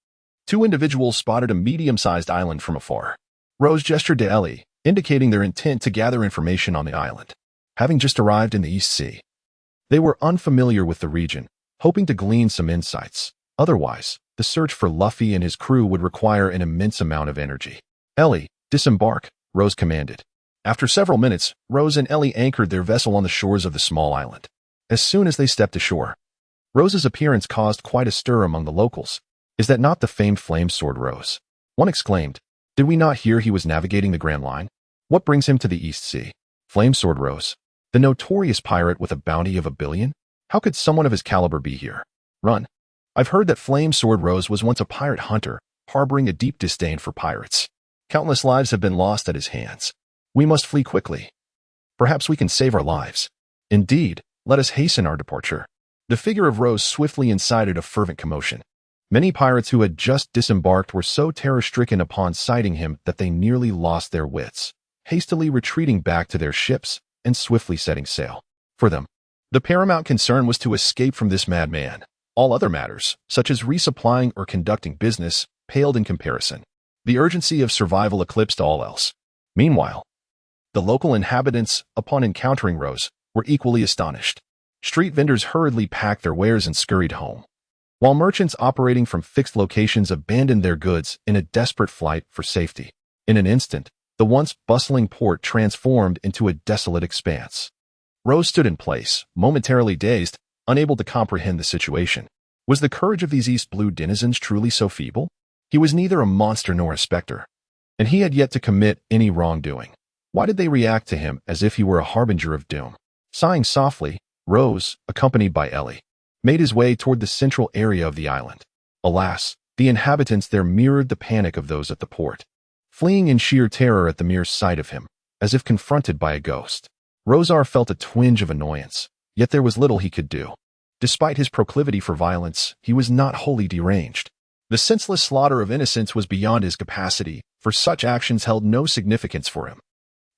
two individuals spotted a medium-sized island from afar. Rose gestured to Ellie, indicating their intent to gather information on the island. Having just arrived in the East Sea, they were unfamiliar with the region, hoping to glean some insights. Otherwise, the search for Luffy and his crew would require an immense amount of energy. "Ellie, disembark," Rose commanded. After several minutes, Rose and Ellie anchored their vessel on the shores of the small island. As soon as they stepped ashore, Rose's appearance caused quite a stir among the locals. "Is that not the famed Flame Sword Rose?" one exclaimed. "Did we not hear he was navigating the Grand Line?" What brings him to the East Sea? Flamesword Rose, the notorious pirate with a bounty of 1 billion? How could someone of his caliber be here? Run. I've heard that Flamesword Rose was once a pirate hunter, harboring a deep disdain for pirates. Countless lives have been lost at his hands. We must flee quickly. Perhaps we can save our lives. Indeed, let us hasten our departure. The figure of Rose swiftly incited a fervent commotion. Many pirates who had just disembarked were so terror-stricken upon sighting him that they nearly lost their wits, hastily retreating back to their ships and swiftly setting sail. For them, the paramount concern was to escape from this madman. All other matters, such as resupplying or conducting business, paled in comparison. The urgency of survival eclipsed all else. Meanwhile, the local inhabitants, upon encountering Rose, were equally astonished. Street vendors hurriedly packed their wares and scurried home, while merchants operating from fixed locations abandoned their goods in a desperate flight for safety. In an instant, the once bustling port transformed into a desolate expanse. Rose stood in place, momentarily dazed, unable to comprehend the situation. Was the courage of these East Blue denizens truly so feeble? He was neither a monster nor a specter, and he had yet to commit any wrongdoing. Why did they react to him as if he were a harbinger of doom? Sighing softly, Rose, accompanied by Ellie, made his way toward the central area of the island. Alas, the inhabitants there mirrored the panic of those at the port, fleeing in sheer terror at the mere sight of him, as if confronted by a ghost. Rozar felt a twinge of annoyance, yet there was little he could do. Despite his proclivity for violence, he was not wholly deranged. The senseless slaughter of innocents was beyond his capacity, for such actions held no significance for him.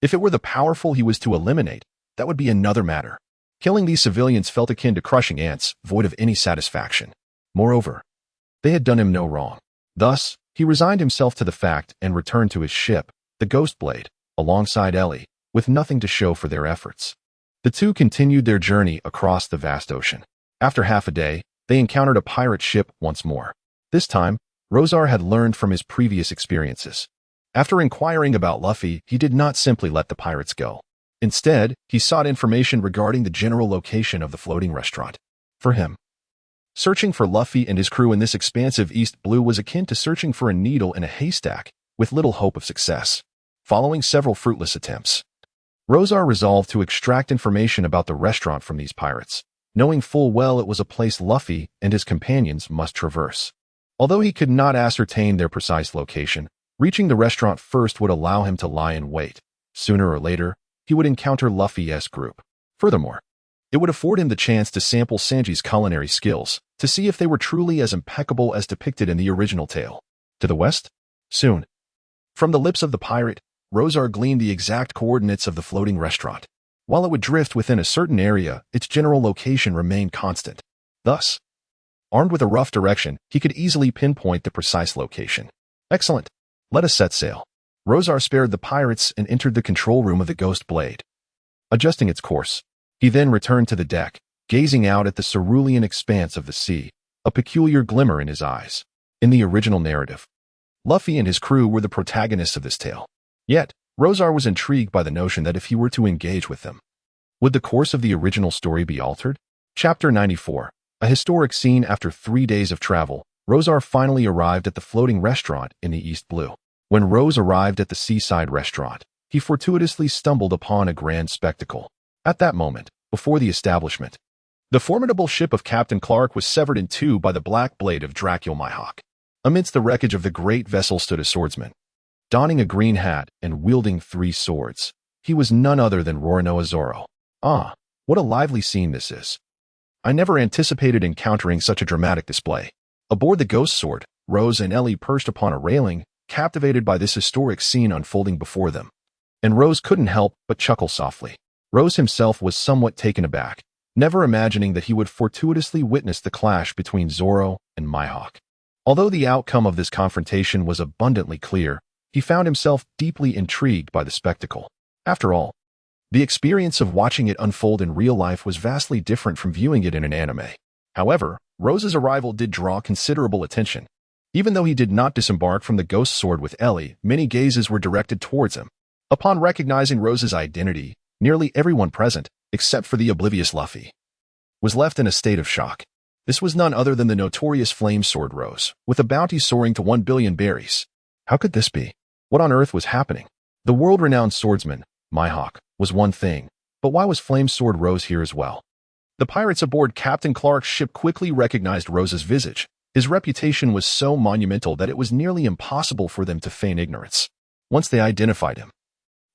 If it were the powerful he was to eliminate, that would be another matter. Killing these civilians felt akin to crushing ants, void of any satisfaction. Moreover, they had done him no wrong. Thus, he resigned himself to the fact and returned to his ship, the Ghost Blade, alongside Ellie, with nothing to show for their efforts. The two continued their journey across the vast ocean. After half a day, they encountered a pirate ship once more. This time, Rozar had learned from his previous experiences. After inquiring about Luffy, he did not simply let the pirates go. Instead, he sought information regarding the general location of the floating restaurant. For him, searching for Luffy and his crew in this expansive East Blue was akin to searching for a needle in a haystack, with little hope of success. Following several fruitless attempts, Rozar resolved to extract information about the restaurant from these pirates, knowing full well it was a place Luffy and his companions must traverse. Although he could not ascertain their precise location, reaching the restaurant first would allow him to lie in wait. Sooner or later, he would encounter Luffy's group. Furthermore, it would afford him the chance to sample Sanji's culinary skills, to see if they were truly as impeccable as depicted in the original tale. To the west? Soon. From the lips of the pirate, Rozar gleaned the exact coordinates of the floating restaurant. While it would drift within a certain area, its general location remained constant. Thus, armed with a rough direction, he could easily pinpoint the precise location. Excellent. Let us set sail. Rozar spared the pirates and entered the control room of the Ghost Blade. Adjusting its course, he then returned to the deck, gazing out at the cerulean expanse of the sea, a peculiar glimmer in his eyes. In the original narrative, Luffy and his crew were the protagonists of this tale. Yet, Rozar was intrigued by the notion that if he were to engage with them, would the course of the original story be altered? Chapter 94. A historic scene. After 3 days of travel, Rozar finally arrived at the floating restaurant in the East Blue. When Rose arrived at the seaside restaurant, he fortuitously stumbled upon a grand spectacle. At that moment, before the establishment, the formidable ship of Captain Clark was severed in two by the black blade of Rozé and Mihawk. Amidst the wreckage of the great vessel stood a swordsman, donning a green hat and wielding 3 swords. He was none other than Roronoa Zoro. Ah, what a lively scene this is. I never anticipated encountering such a dramatic display. Aboard the Ghost Sword, Rose and Ellie perched upon a railing, captivated by this historic scene unfolding before them. And Rose couldn't help but chuckle softly. Rose himself was somewhat taken aback, never imagining that he would fortuitously witness the clash between Zoro and Mihawk. Although the outcome of this confrontation was abundantly clear, he found himself deeply intrigued by the spectacle. After all, the experience of watching it unfold in real life was vastly different from viewing it in an anime. However, Rose's arrival did draw considerable attention. Even though he did not disembark from the Ghost Sword with Ellie, many gazes were directed towards him. Upon recognizing Rose's identity, nearly everyone present, except for the oblivious Luffy, was left in a state of shock. This was none other than the notorious Flamesword Rose, with a bounty soaring to 1 billion berries. How could this be? What on earth was happening? The world-renowned swordsman, Mihawk, was one thing, but why was Flame Sword Rose here as well? The pirates aboard Captain Clark's ship quickly recognized Rose's visage. His reputation was so monumental that it was nearly impossible for them to feign ignorance. Once they identified him,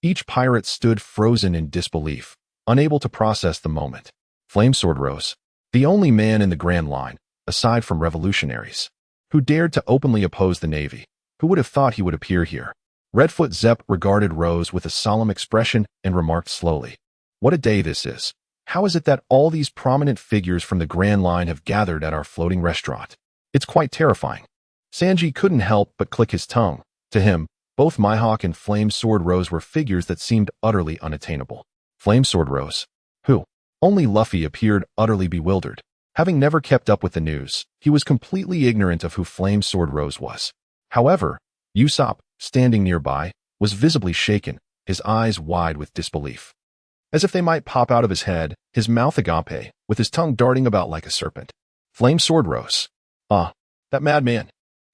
each pirate stood frozen in disbelief, unable to process the moment. Flame Sword Rose, the only man in the Grand Line, aside from revolutionaries, who dared to openly oppose the Navy. Who would have thought he would appear here? Redfoot Zepp regarded Rose with a solemn expression and remarked slowly, "What a day this is. How is it that all these prominent figures from the Grand Line have gathered at our floating restaurant? It's quite terrifying." Sanji couldn't help but click his tongue. To him, both Mihawk and Flame Sword Rose were figures that seemed utterly unattainable. Flame Sword Rose? Who? Only Luffy appeared utterly bewildered. Having never kept up with the news, he was completely ignorant of who Flame Sword Rose was. However, Usopp, standing nearby, was visibly shaken, his eyes wide with disbelief. As if they might pop out of his head, his mouth agape, with his tongue darting about like a serpent. Flame Sword Rose. Ah, that madman.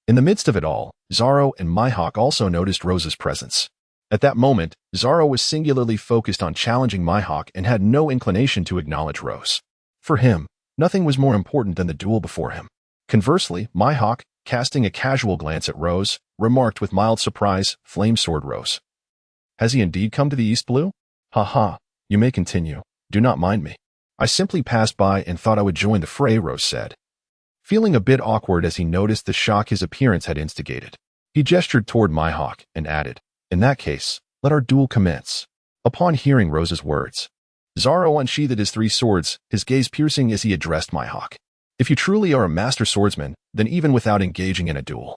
In the midst of it all, Zoro and Mihawk also noticed Rose's presence. At that moment, Zoro was singularly focused on challenging Mihawk and had no inclination to acknowledge Rose. For him, nothing was more important than the duel before him. Conversely, Mihawk, casting a casual glance at Rose, remarked with mild surprise, "Flame Sword Rose. Has he indeed come to the East Blue? Ha ha, you may continue. Do not mind me. I simply passed by and thought I would join the fray," Rose said, feeling a bit awkward as he noticed the shock his appearance had instigated. He gestured toward Mihawk and added, "In that case, let our duel commence." Upon hearing Rose's words, Zoro unsheathed his three swords, his gaze piercing as he addressed Mihawk. "If you truly are a master swordsman, then even without engaging in a duel,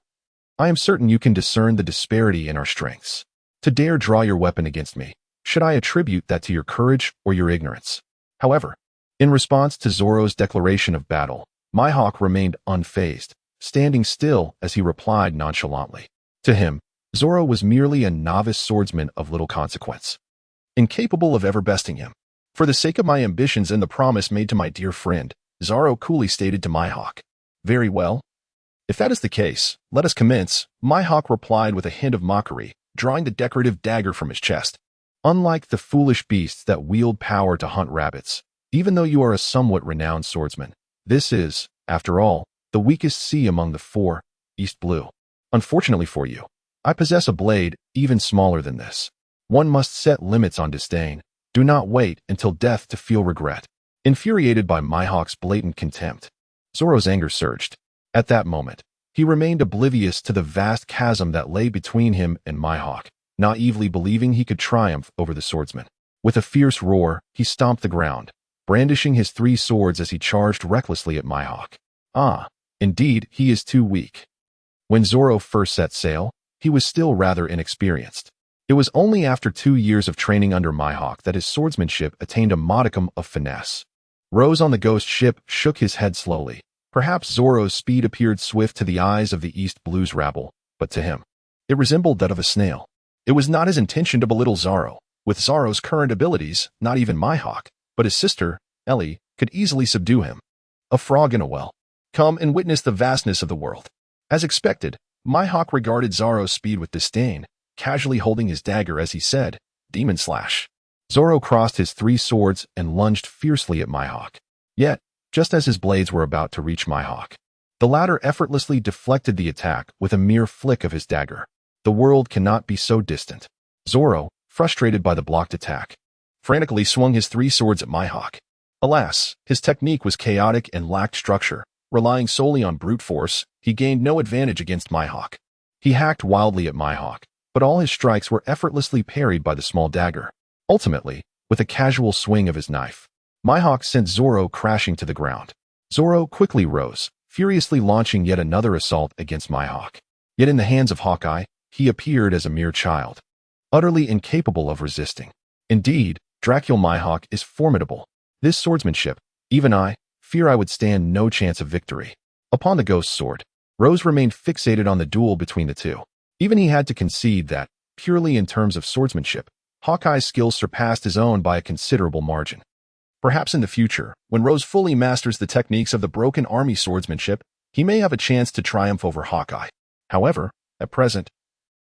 I am certain you can discern the disparity in our strengths. To dare draw your weapon against me, should I attribute that to your courage or your ignorance?" However, in response to Zoro's declaration of battle, Mihawk remained unfazed, standing still as he replied nonchalantly. To him, Zoro was merely a novice swordsman of little consequence, incapable of ever besting him. "For the sake of my ambitions and the promise made to my dear friend," Zoro coolly stated to Mihawk. "Very well. If that is the case, let us commence," Mihawk replied with a hint of mockery, drawing the decorative dagger from his chest. "Unlike the foolish beasts that wield power to hunt rabbits, even though you are a somewhat renowned swordsman, this is, after all, the weakest sea among the four, East Blue. Unfortunately for you, I possess a blade even smaller than this. One must set limits on disdain. Do not wait until death to feel regret." Infuriated by Mihawk's blatant contempt, Zoro's anger surged. At that moment, he remained oblivious to the vast chasm that lay between him and Mihawk, naively believing he could triumph over the swordsman. With a fierce roar, he stomped the ground, brandishing his three swords as he charged recklessly at Mihawk. Ah, indeed, he is too weak. When Zoro first set sail, he was still rather inexperienced. It was only after 2 years of training under Mihawk that his swordsmanship attained a modicum of finesse. Rose on the ghost ship shook his head slowly. Perhaps Zoro's speed appeared swift to the eyes of the East Blue's rabble, but to him, it resembled that of a snail. It was not his intention to belittle Zoro. With Zoro's current abilities, not even Mihawk, but his sister, Ellie, could easily subdue him. A frog in a well. Come and witness the vastness of the world. As expected, Mihawk regarded Zoro's speed with disdain, casually holding his dagger as he said, "Demon Slash." Zoro crossed his three swords and lunged fiercely at Mihawk. Yet, just as his blades were about to reach Mihawk, the latter effortlessly deflected the attack with a mere flick of his dagger. The world cannot be so distant. Zoro, frustrated by the blocked attack, frantically swung his three swords at Mihawk. Alas, his technique was chaotic and lacked structure. Relying solely on brute force, he gained no advantage against Mihawk. He hacked wildly at Mihawk, but all his strikes were effortlessly parried by the small dagger. Ultimately, with a casual swing of his knife, Mihawk sent Zoro crashing to the ground. Zoro quickly rose, furiously launching yet another assault against Mihawk. Yet in the hands of Hawkeye, he appeared as a mere child, utterly incapable of resisting. Indeed, Dracula Mihawk is formidable. This swordsmanship, even I, fear I would stand no chance of victory. Upon the ghost sword, Rose remained fixated on the duel between the two. Even he had to concede that, purely in terms of swordsmanship, Hawkeye's skills surpassed his own by a considerable margin. Perhaps in the future, when Rose fully masters the techniques of the broken army swordsmanship, he may have a chance to triumph over Hawkeye. However, at present,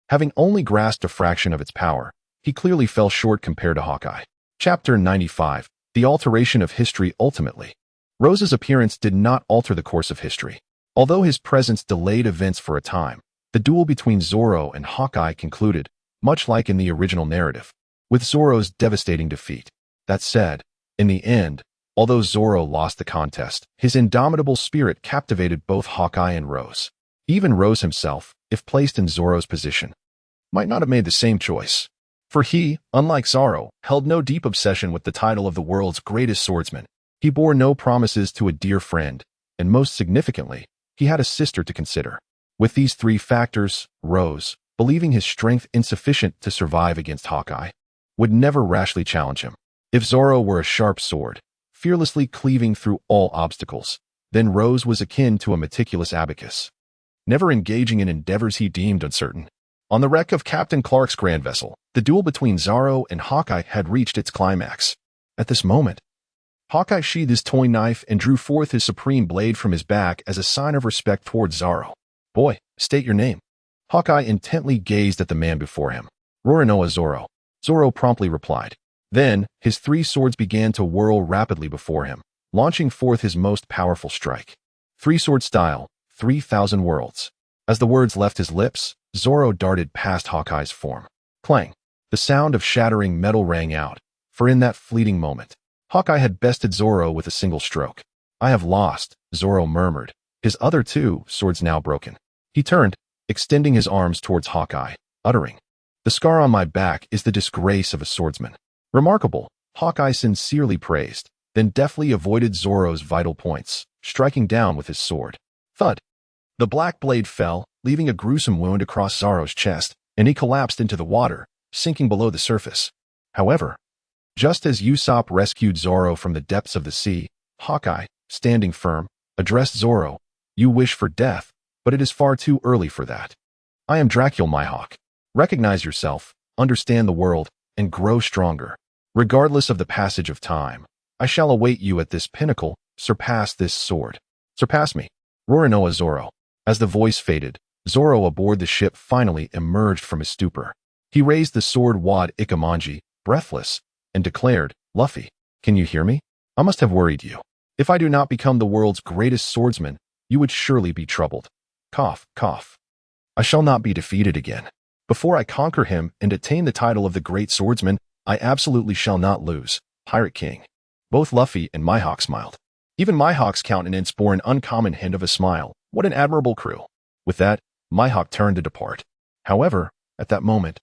having only grasped a fraction of its power, he clearly fell short compared to Hawkeye. Chapter 95. The Alteration of History Ultimately. Rose's appearance did not alter the course of history. Although his presence delayed events for a time, the duel between Zoro and Hawkeye concluded, much like in the original narrative, with Zoro's devastating defeat. That said, in the end, although Zoro lost the contest, his indomitable spirit captivated both Hawkeye and Rose. Even Rose himself, if placed in Zoro's position, might not have made the same choice. For he, unlike Zoro, held no deep obsession with the title of the world's greatest swordsman. He bore no promises to a dear friend, and most significantly, he had a sister to consider. With these three factors, Rose, believing his strength insufficient to survive against Hawkeye, would never rashly challenge him. If Zoro were a sharp sword, fearlessly cleaving through all obstacles, then Rose was akin to a meticulous abacus, never engaging in endeavors he deemed uncertain. On the wreck of Captain Clark's grand vessel, the duel between Zoro and Hawkeye had reached its climax. At this moment, Hawkeye sheathed his toy knife and drew forth his supreme blade from his back as a sign of respect towards Zoro. "Boy, state your name." Hawkeye intently gazed at the man before him. "Rorinoa Zoro." Zoro promptly replied. Then, his three swords began to whirl rapidly before him, launching forth his most powerful strike. Three-sword style, 3,000 worlds. As the words left his lips, Zoro darted past Hawkeye's form. Clang! The sound of shattering metal rang out, for in that fleeting moment, Hawkeye had bested Zoro with a single stroke. "I have lost," Zoro murmured, his other two swords now broken. He turned, extending his arms towards Hawkeye, uttering, "The scar on my back is the disgrace of a swordsman." "Remarkable," Hawkeye sincerely praised, then deftly avoided Zoro's vital points, striking down with his sword. Thud! The black blade fell, leaving a gruesome wound across Zoro's chest, and he collapsed into the water, sinking below the surface. However, just as Usopp rescued Zoro from the depths of the sea, Hawkeye, standing firm, addressed Zoro. "You wish for death, but it is far too early for that. I am Rozé Mihawk. Recognize yourself, understand the world, and grow stronger. Regardless of the passage of time, I shall await you at this pinnacle. Surpass this sword. Surpass me." Rorinoa Zoro. As the voice faded, Zoro aboard the ship finally emerged from his stupor. He raised the sword Wad Ikamanji, breathless, and declared, "Luffy, can you hear me? I must have worried you. If I do not become the world's greatest swordsman, you would surely be troubled. Cough, cough. I shall not be defeated again. Before I conquer him and attain the title of the great swordsman, I absolutely shall not lose. Pirate King." Both Luffy and Mihawk smiled. Even Mihawk's countenance bore an uncommon hint of a smile. What an admirable crew. With that, Mihawk turned to depart. However, at that moment,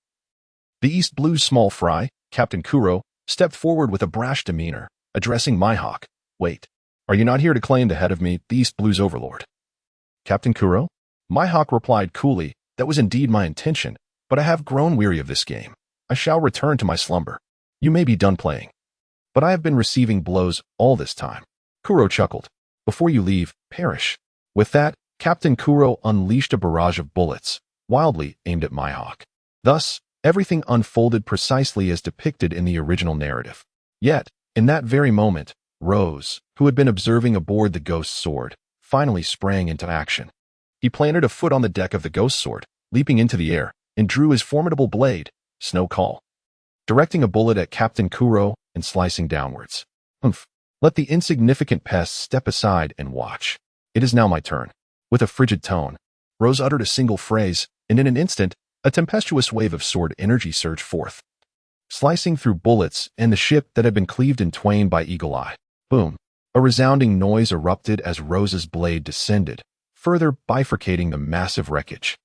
the East Blue's small fry, Captain Kuro, stepped forward with a brash demeanor, addressing Mihawk. "Wait, are you not here to claim the head of me, the East Blue's overlord?" "Captain Kuro?" Mihawk replied coolly, "That was indeed my intention, but I have grown weary of this game. I shall return to my slumber. You may be done playing. But I have been receiving blows all this time." Kuro chuckled. "Before you leave, perish." With that, Captain Kuro unleashed a barrage of bullets, wildly aimed at Mihawk. Thus, everything unfolded precisely as depicted in the original narrative. Yet, in that very moment, Rose, who had been observing aboard the Ghost Sword, finally sprang into action. He planted a foot on the deck of the Ghost Sword, leaping into the air, and drew his formidable blade, Snow Call, directing a bullet at Captain Kuro and slicing downwards. "Humph! Let the insignificant pests step aside and watch. It is now my turn." With a frigid tone, Rose uttered a single phrase, and in an instant, a tempestuous wave of sword energy surged forth, slicing through bullets and the ship that had been cleaved in twain by Eagle Eye. Boom! A resounding noise erupted as Rose's blade descended, further bifurcating the massive wreckage,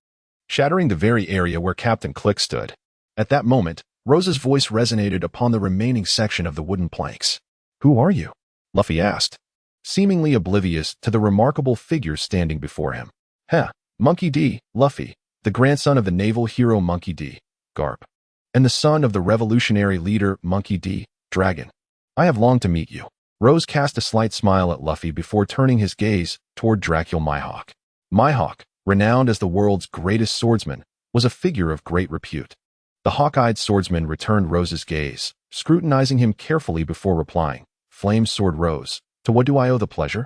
shattering the very area where Captain Click stood. At that moment, Rose's voice resonated upon the remaining section of the wooden planks. "Who are you?" Luffy asked, seemingly oblivious to the remarkable figure standing before him. "Heh, Monkey D. Luffy, the grandson of the naval hero Monkey D. Garp, and the son of the revolutionary leader Monkey D. Dragon. I have longed to meet you." Rose cast a slight smile at Luffy before turning his gaze toward Rozé Mihawk. Mihawk, renowned as the world's greatest swordsman, was a figure of great repute. The hawk-eyed swordsman returned Rose's gaze, scrutinizing him carefully before replying. "Flame Sword Rose, to what do I owe the pleasure?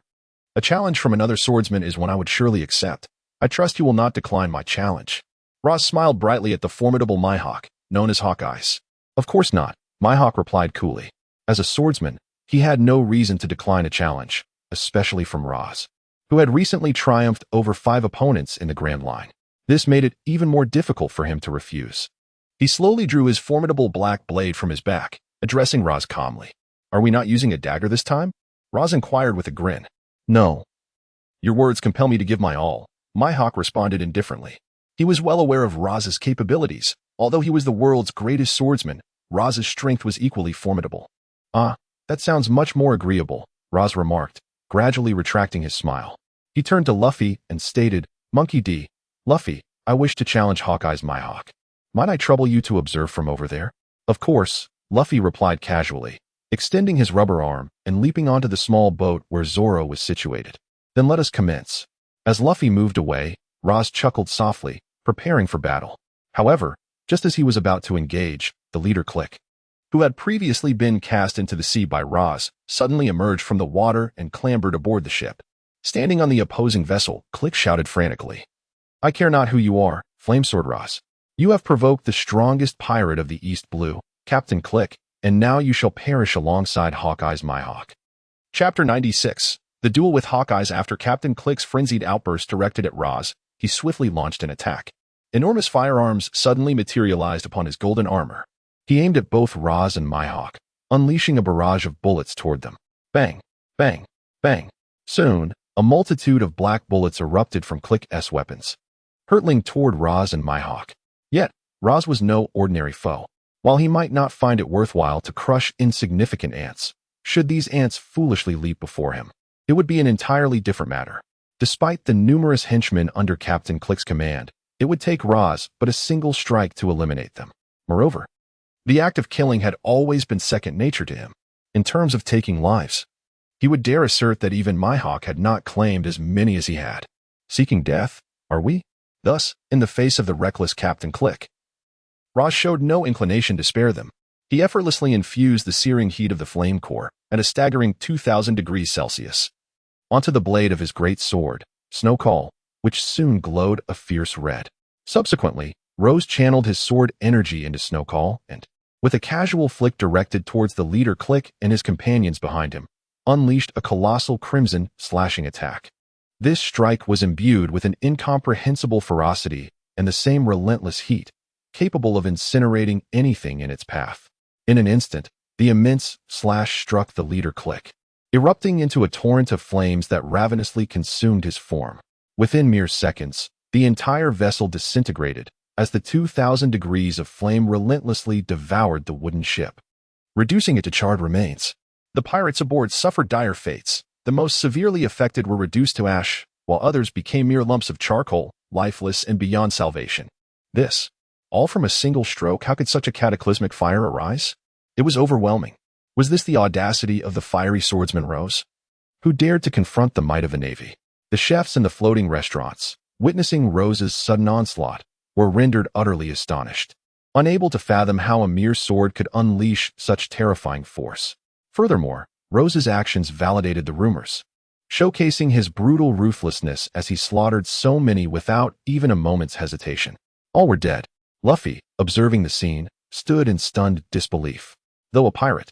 A challenge from another swordsman is one I would surely accept. I trust you will not decline my challenge." Ross smiled brightly at the formidable Mihawk, known as Hawkeyes. Of course not, Mihawk replied coolly. As a swordsman, he had no reason to decline a challenge, especially from Roz, who had recently triumphed over 5 opponents in the Grand Line. This made it even more difficult for him to refuse. He slowly drew his formidable black blade from his back, addressing Roz calmly. Are we not using a dagger this time? Roz inquired with a grin. No. Your words compel me to give my all, Mihawk responded indifferently. He was well aware of Roz's capabilities. Although he was the world's greatest swordsman, Roz's strength was equally formidable. Ah, that sounds much more agreeable, Roz remarked, gradually retracting his smile. He turned to Luffy and stated, Monkey D. Luffy, I wish to challenge Hawkeye's Mihawk. Might I trouble you to observe from over there? Of course, Luffy replied casually, extending his rubber arm and leaping onto the small boat where Zoro was situated. Then let us commence. As Luffy moved away, Roz chuckled softly, preparing for battle. However, just as he was about to engage, the leader Click, who had previously been cast into the sea by Roz, suddenly emerged from the water and clambered aboard the ship. Standing on the opposing vessel, Click shouted frantically. I care not who you are, Flamesword Roz. You have provoked the strongest pirate of the East Blue, Captain Click, and now you shall perish alongside Hawkeye's Mihawk. Chapter 96. The duel with Hawkeye's. After Captain Click's frenzied outburst directed at Roz, he swiftly launched an attack. Enormous firearms suddenly materialized upon his golden armor. He aimed at both Roz and Mihawk, unleashing a barrage of bullets toward them. Bang, bang, bang. Soon, a multitude of black bullets erupted from Click's weapons, hurtling toward Roz and Mihawk. Yet, Roz was no ordinary foe. While he might not find it worthwhile to crush insignificant ants, should these ants foolishly leap before him, it would be an entirely different matter. Despite the numerous henchmen under Captain Click's command, it would take Roz but a single strike to eliminate them. Moreover, the act of killing had always been second nature to him. In terms of taking lives, he would dare assert that even Mihawk had not claimed as many as he had. Seeking death, are we? Thus, in the face of the reckless Captain Click, Roz showed no inclination to spare them. He effortlessly infused the searing heat of the flame core at a staggering 2,000 degrees Celsius onto the blade of his great sword, Snowcall, which soon glowed a fierce red. Subsequently, Rose channeled his sword energy into Snowcall and, with a casual flick directed towards the leader Click and his companions behind him, unleashed a colossal crimson slashing attack. This strike was imbued with an incomprehensible ferocity and the same relentless heat, capable of incinerating anything in its path. In an instant, the immense slash struck the leader Click, erupting into a torrent of flames that ravenously consumed his form. Within mere seconds, the entire vessel disintegrated as the 2,000 degrees of flame relentlessly devoured the wooden ship, reducing it to charred remains. The pirates aboard suffered dire fates. The most severely affected were reduced to ash, while others became mere lumps of charcoal, lifeless and beyond salvation. This, all from a single stroke. How could such a cataclysmic fire arise? It was overwhelming. Was this the audacity of the fiery swordsman Rose, who dared to confront the might of a navy? The chefs in the floating restaurants, witnessing Rose's sudden onslaught, were rendered utterly astonished, unable to fathom how a mere sword could unleash such terrifying force. Furthermore, Rose's actions validated the rumors, showcasing his brutal ruthlessness as he slaughtered so many without even a moment's hesitation. All were dead. Luffy, observing the scene, stood in stunned disbelief. Though a pirate,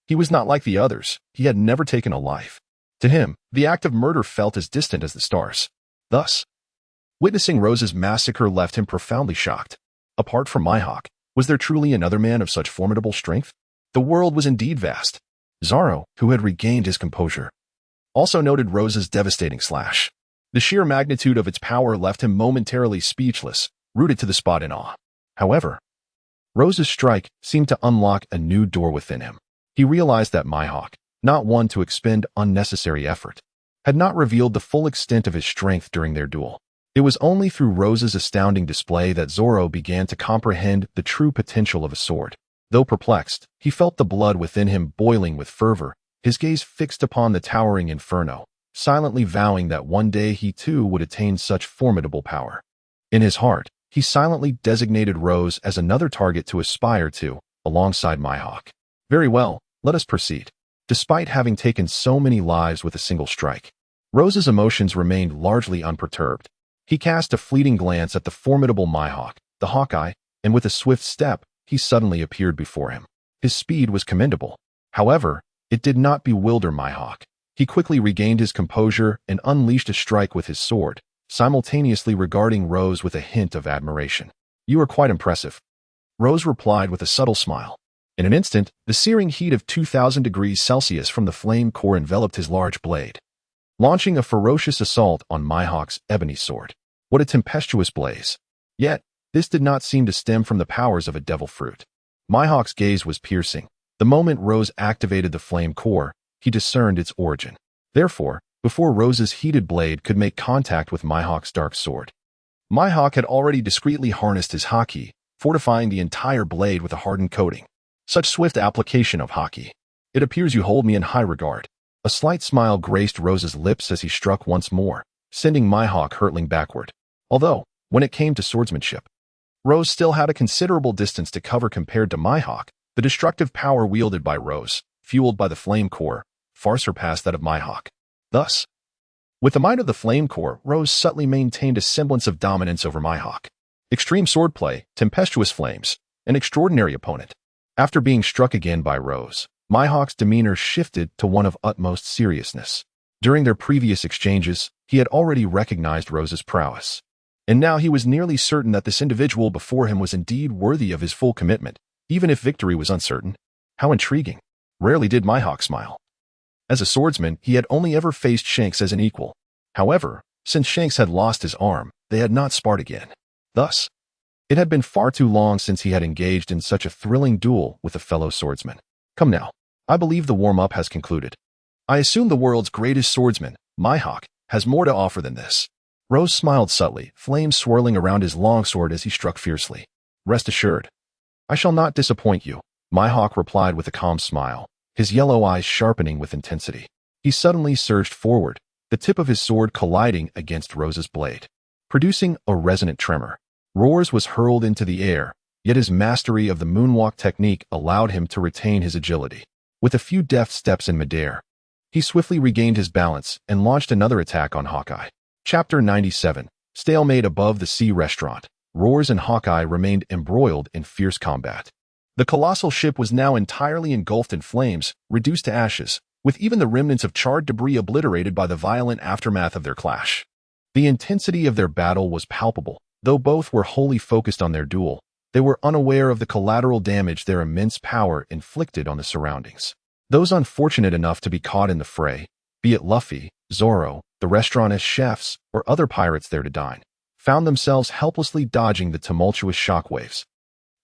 he was not like the others. He had never taken a life. To him, the act of murder felt as distant as the stars. Thus, witnessing Rose's massacre left him profoundly shocked. Apart from Mihawk, was there truly another man of such formidable strength? The world was indeed vast. Zoro, who had regained his composure, also noted Rose's devastating slash. The sheer magnitude of its power left him momentarily speechless, rooted to the spot in awe. However, Rose's strike seemed to unlock a new door within him. He realized that Mihawk, not one to expend unnecessary effort, had not revealed the full extent of his strength during their duel. It was only through Rose's astounding display that Zoro began to comprehend the true potential of a sword. Though perplexed, he felt the blood within him boiling with fervor, his gaze fixed upon the towering inferno, silently vowing that one day he too would attain such formidable power. In his heart, he silently designated Rose as another target to aspire to, alongside Mihawk. Very well, let us proceed. Despite having taken so many lives with a single strike, Rose's emotions remained largely unperturbed. He cast a fleeting glance at the formidable Mihawk, the Hawkeye, and with a swift step, he suddenly appeared before him. His speed was commendable. However, it did not bewilder Mihawk. He quickly regained his composure and unleashed a strike with his sword, simultaneously regarding Rose with a hint of admiration. "You are quite impressive," Rose replied with a subtle smile. In an instant, the searing heat of 2,000 degrees Celsius from the flame core enveloped his large blade, launching a ferocious assault on Mihawk's ebony sword. What a tempestuous blaze! Yet, this did not seem to stem from the powers of a devil fruit. Mihawk's gaze was piercing. The moment Rose activated the flame core, he discerned its origin. Therefore, before Rose's heated blade could make contact with Mihawk's dark sword, Mihawk had already discreetly harnessed his haki, fortifying the entire blade with a hardened coating. Such swift application of haki. It appears you hold me in high regard. A slight smile graced Rose's lips as he struck once more, sending Mihawk hurtling backward. Although, when it came to swordsmanship, Rose still had a considerable distance to cover compared to Mihawk. The destructive power wielded by Rose, fueled by the flame core, far surpassed that of Mihawk. Thus, with the might of the flame core, Rose subtly maintained a semblance of dominance over Mihawk. Extreme swordplay, tempestuous flames, an extraordinary opponent. After being struck again by Rose, Mihawk's demeanor shifted to one of utmost seriousness. During their previous exchanges, he had already recognized Rose's prowess. And now he was nearly certain that this individual before him was indeed worthy of his full commitment, even if victory was uncertain. How intriguing. Rarely did Mihawk smile. As a swordsman, he had only ever faced Shanks as an equal. However, since Shanks had lost his arm, they had not sparred again. Thus, it had been far too long since he had engaged in such a thrilling duel with a fellow swordsman. Come now, I believe the warm-up has concluded. I assume the world's greatest swordsman, Mihawk, has more to offer than this. Rose smiled subtly, flames swirling around his longsword as he struck fiercely. Rest assured, I shall not disappoint you, Mihawk replied with a calm smile, his yellow eyes sharpening with intensity. He suddenly surged forward, the tip of his sword colliding against Rose's blade, producing a resonant tremor. Roars was hurled into the air, yet his mastery of the moonwalk technique allowed him to retain his agility. With a few deft steps in midair, he swiftly regained his balance and launched another attack on Hawkeye. Chapter 97. Stalemate above the sea restaurant. Roars and Hawkeye remained embroiled in fierce combat. The colossal ship was now entirely engulfed in flames, reduced to ashes, with even the remnants of charred debris obliterated by the violent aftermath of their clash. The intensity of their battle was palpable. Though both were wholly focused on their duel, they were unaware of the collateral damage their immense power inflicted on the surroundings. Those unfortunate enough to be caught in the fray, be it Luffy, Zoro, the restaurant's chefs, or other pirates there to dine, found themselves helplessly dodging the tumultuous shockwaves,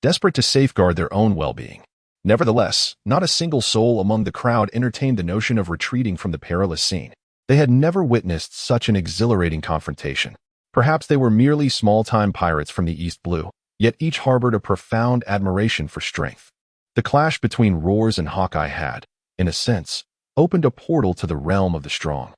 desperate to safeguard their own well-being. Nevertheless, not a single soul among the crowd entertained the notion of retreating from the perilous scene. They had never witnessed such an exhilarating confrontation. Perhaps they were merely small-time pirates from the East Blue, yet each harbored a profound admiration for strength. The clash between Roars and Hawkeye had, in a sense, opened a portal to the realm of the strong,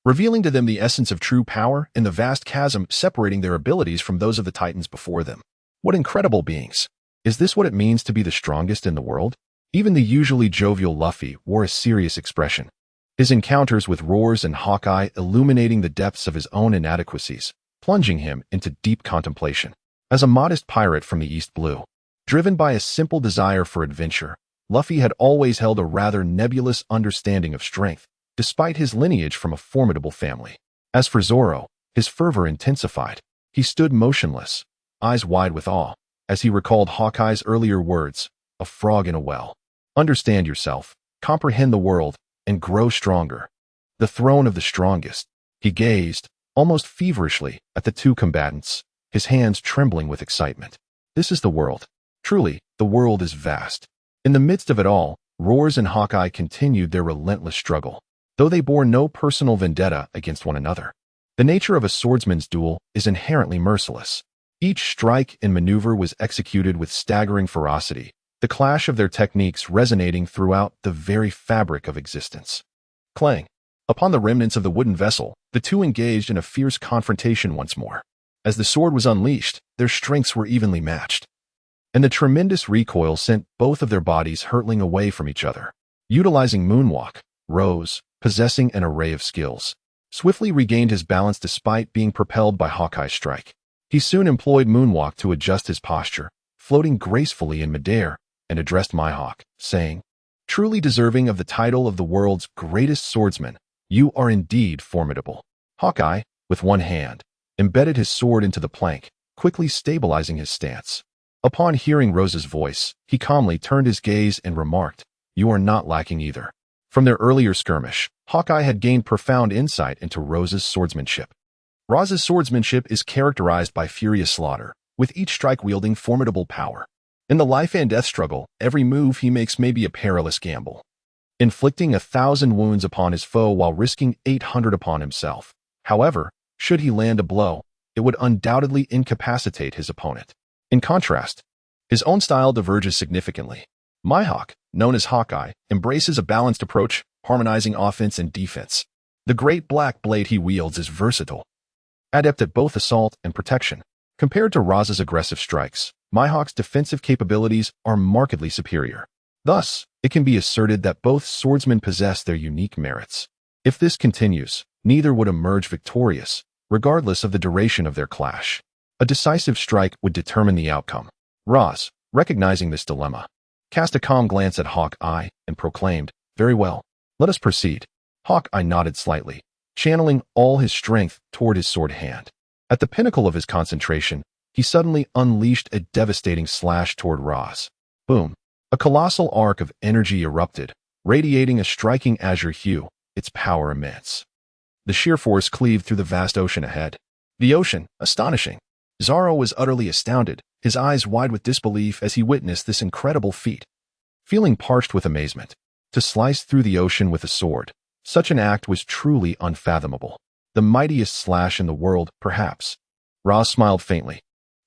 revealing to them the essence of true power and the vast chasm separating their abilities from those of the titans before them. What incredible beings! Is this what it means to be the strongest in the world? Even the usually jovial Luffy wore a serious expression, his encounters with Roars and Hawkeye illuminating the depths of his own inadequacies, plunging him into deep contemplation. As a modest pirate from the East Blue, driven by a simple desire for adventure, Luffy had always held a rather nebulous understanding of strength, despite his lineage from a formidable family. As for Zoro, his fervor intensified. He stood motionless, eyes wide with awe, as he recalled Hawkeye's earlier words, a frog in a well. Understand yourself, comprehend the world, and grow stronger. The throne of the strongest. He gazed, almost feverishly, at the two combatants, his hands trembling with excitement. This is the world. Truly, the world is vast. In the midst of it all, Roars and Hawkeye continued their relentless struggle, though they bore no personal vendetta against one another. The nature of a swordsman's duel is inherently merciless. Each strike and maneuver was executed with staggering ferocity, the clash of their techniques resonating throughout the very fabric of existence. Clang! Upon the remnants of the wooden vessel, the two engaged in a fierce confrontation once more. As the sword was unleashed, their strengths were evenly matched, and the tremendous recoil sent both of their bodies hurtling away from each other. Utilizing Moonwalk, Rose, possessing an array of skills, swiftly regained his balance despite being propelled by Hawkeye's strike. He soon employed Moonwalk to adjust his posture, floating gracefully in midair, and addressed Mihawk, saying, "Truly deserving of the title of the world's greatest swordsman, you are indeed formidable." Hawkeye, with one hand, embedded his sword into the plank, quickly stabilizing his stance. Upon hearing Rose's voice, he calmly turned his gaze and remarked, "You are not lacking either." From their earlier skirmish, Hawkeye had gained profound insight into Rose's swordsmanship. Roz's swordsmanship is characterized by furious slaughter, with each strike wielding formidable power. In the life and death struggle, every move he makes may be a perilous gamble, inflicting 1,000 wounds upon his foe while risking 800 upon himself. However, should he land a blow, it would undoubtedly incapacitate his opponent. In contrast, his own style diverges significantly. Mihawk, known as Hawkeye, embraces a balanced approach, harmonizing offense and defense. The great black blade he wields is versatile, adept at both assault and protection. Compared to Roz's aggressive strikes, Mihawk's defensive capabilities are markedly superior. Thus, it can be asserted that both swordsmen possess their unique merits. If this continues, neither would emerge victorious, regardless of the duration of their clash. A decisive strike would determine the outcome. Roz, recognizing this dilemma, cast a calm glance at Hawkeye and proclaimed, "Very well, let us proceed." Hawkeye nodded slightly, channeling all his strength toward his sword hand. At the pinnacle of his concentration, he suddenly unleashed a devastating slash toward Roz. Boom! A colossal arc of energy erupted, radiating a striking azure hue, its power immense. The sheer force cleaved through the vast ocean ahead. The ocean, astonishing. Zoro was utterly astounded, his eyes wide with disbelief as he witnessed this incredible feat. Feeling parched with amazement, to slice through the ocean with a sword, such an act was truly unfathomable. The mightiest slash in the world, perhaps. Roz smiled faintly,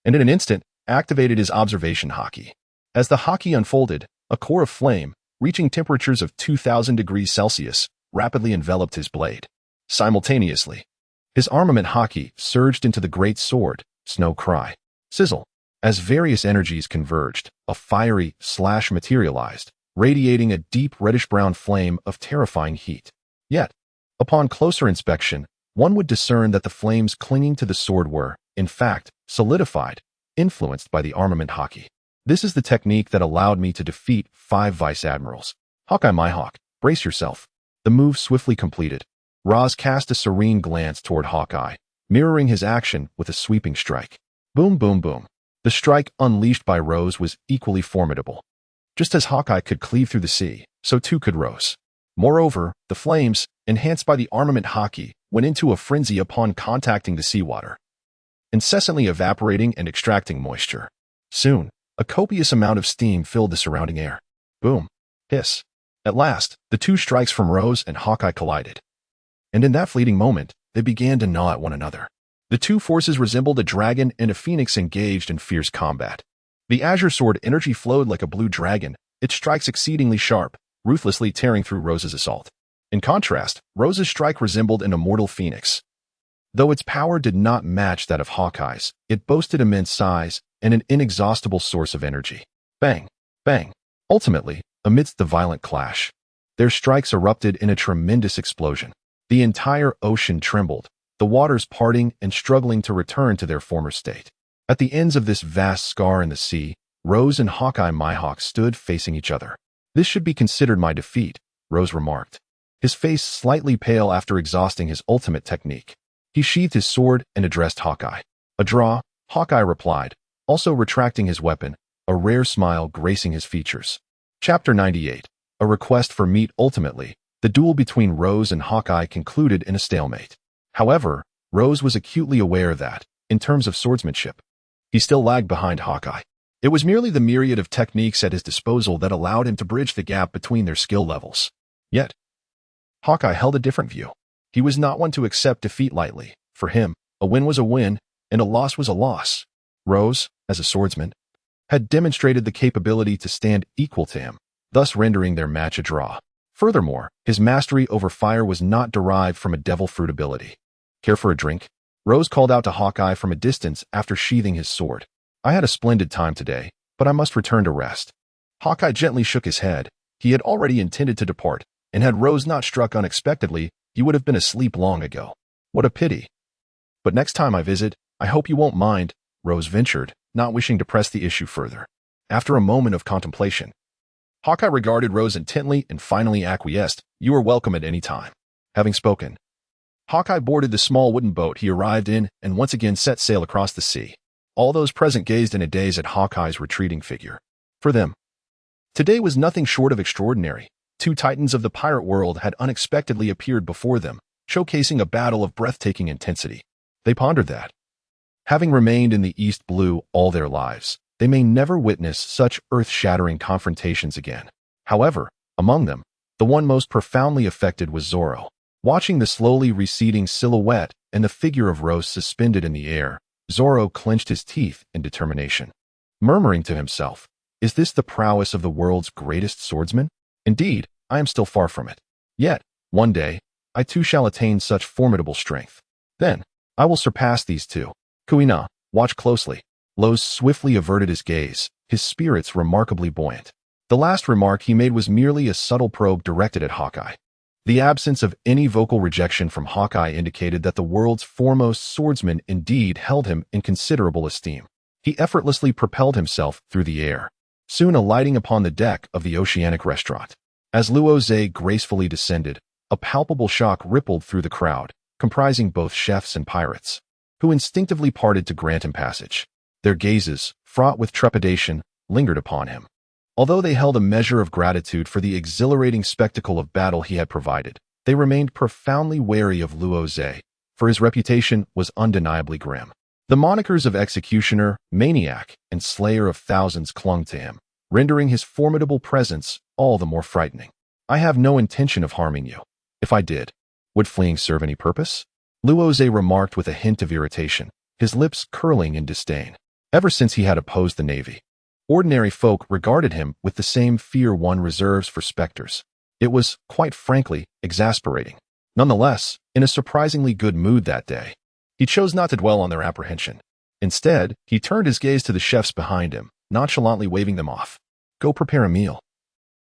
and in an instant, activated his observation haki. As the haki unfolded, a core of flame, reaching temperatures of 2,000 degrees Celsius, rapidly enveloped his blade. Simultaneously, his armament haki surged into the great sword, Snow Cry. Sizzle. As various energies converged, a fiery slash materialized, radiating a deep reddish-brown flame of terrifying heat. Yet, upon closer inspection, one would discern that the flames clinging to the sword were, in fact, solidified, influenced by the armament haki. This is the technique that allowed me to defeat 5 vice admirals. Hawkeye Mihawk, brace yourself. The move swiftly completed. Roz cast a serene glance toward Hawkeye, mirroring his action with a sweeping strike. Boom, boom, boom. The strike unleashed by Roz was equally formidable. Just as Hawkeye could cleave through the sea, so too could Roz. Moreover, the flames, enhanced by the armament haki, went into a frenzy upon contacting the seawater, incessantly evaporating and extracting moisture. Soon, a copious amount of steam filled the surrounding air. Boom. Hiss. At last, the two strikes from Roz and Hawkeye collided. And in that fleeting moment, they began to gnaw at one another. The two forces resembled a dragon and a phoenix engaged in fierce combat. The azure sword energy flowed like a blue dragon, its strikes exceedingly sharp, ruthlessly tearing through Roz's assault. In contrast, Roz's strike resembled an immortal phoenix. Though its power did not match that of Hawkeye's, it boasted immense size and an inexhaustible source of energy. Bang! Bang! Ultimately, amidst the violent clash, their strikes erupted in a tremendous explosion. The entire ocean trembled, the waters parting and struggling to return to their former state. At the ends of this vast scar in the sea, Roz and Hawkeye Mihawk stood facing each other. "This should be considered my defeat," Roz remarked, his face slightly pale after exhausting his ultimate technique. He sheathed his sword and addressed Hawkeye. "A draw," Hawkeye replied, also retracting his weapon, a rare smile gracing his features. Chapter 98. A request for meat. Ultimately, the duel between Roz and Hawkeye concluded in a stalemate. However, Roz was acutely aware that, in terms of swordsmanship, he still lagged behind Hawkeye. It was merely the myriad of techniques at his disposal that allowed him to bridge the gap between their skill levels. Yet, Hawkeye held a different view. He was not one to accept defeat lightly. For him, a win was a win, and a loss was a loss. Roz, as a swordsman, had demonstrated the capability to stand equal to him, thus rendering their match a draw. Furthermore, his mastery over fire was not derived from a devil fruit ability. "Care for a drink?" Roz called out to Hawkeye from a distance after sheathing his sword. "I had a splendid time today, but I must return to rest." Hawkeye gently shook his head. He had already intended to depart, and had Roz not struck unexpectedly, he would have been asleep long ago. "What a pity. But next time I visit, I hope you won't mind," Roz ventured, not wishing to press the issue further. After a moment of contemplation, Hawkeye regarded Rose intently and finally acquiesced. "You are welcome at any time." Having spoken, Hawkeye boarded the small wooden boat he arrived in and once again set sail across the sea. All those present gazed in a daze at Hawkeye's retreating figure. For them, today was nothing short of extraordinary. Two titans of the pirate world had unexpectedly appeared before them, showcasing a battle of breathtaking intensity. They pondered that, having remained in the East Blue all their lives, they may never witness such earth-shattering confrontations again. However, among them, the one most profoundly affected was Zoro. Watching the slowly receding silhouette and the figure of Rose suspended in the air, Zoro clenched his teeth in determination. Murmuring to himself, "Is this the prowess of the world's greatest swordsman? Indeed, I am still far from it. Yet, one day, I too shall attain such formidable strength. Then, I will surpass these two. Kuina, watch closely." Lowe's swiftly averted his gaze, his spirits remarkably buoyant. The last remark he made was merely a subtle probe directed at Hawkeye. The absence of any vocal rejection from Hawkeye indicated that the world's foremost swordsman indeed held him in considerable esteem. He effortlessly propelled himself through the air, soon alighting upon the deck of the Oceanic restaurant. As Rozé gracefully descended, a palpable shock rippled through the crowd, comprising both chefs and pirates, who instinctively parted to grant him passage. Their gazes, fraught with trepidation, lingered upon him. Although they held a measure of gratitude for the exhilarating spectacle of battle he had provided, they remained profoundly wary of Rozé, for his reputation was undeniably grim. The monikers of executioner, maniac, and slayer of thousands clung to him, rendering his formidable presence all the more frightening. "I have no intention of harming you. If I did, would fleeing serve any purpose?" Rozé remarked with a hint of irritation, his lips curling in disdain. Ever since he had opposed the Navy, ordinary folk regarded him with the same fear one reserves for specters. It was, quite frankly, exasperating. Nonetheless, in a surprisingly good mood that day, he chose not to dwell on their apprehension. Instead, he turned his gaze to the chefs behind him, nonchalantly waving them off. "Go prepare a meal.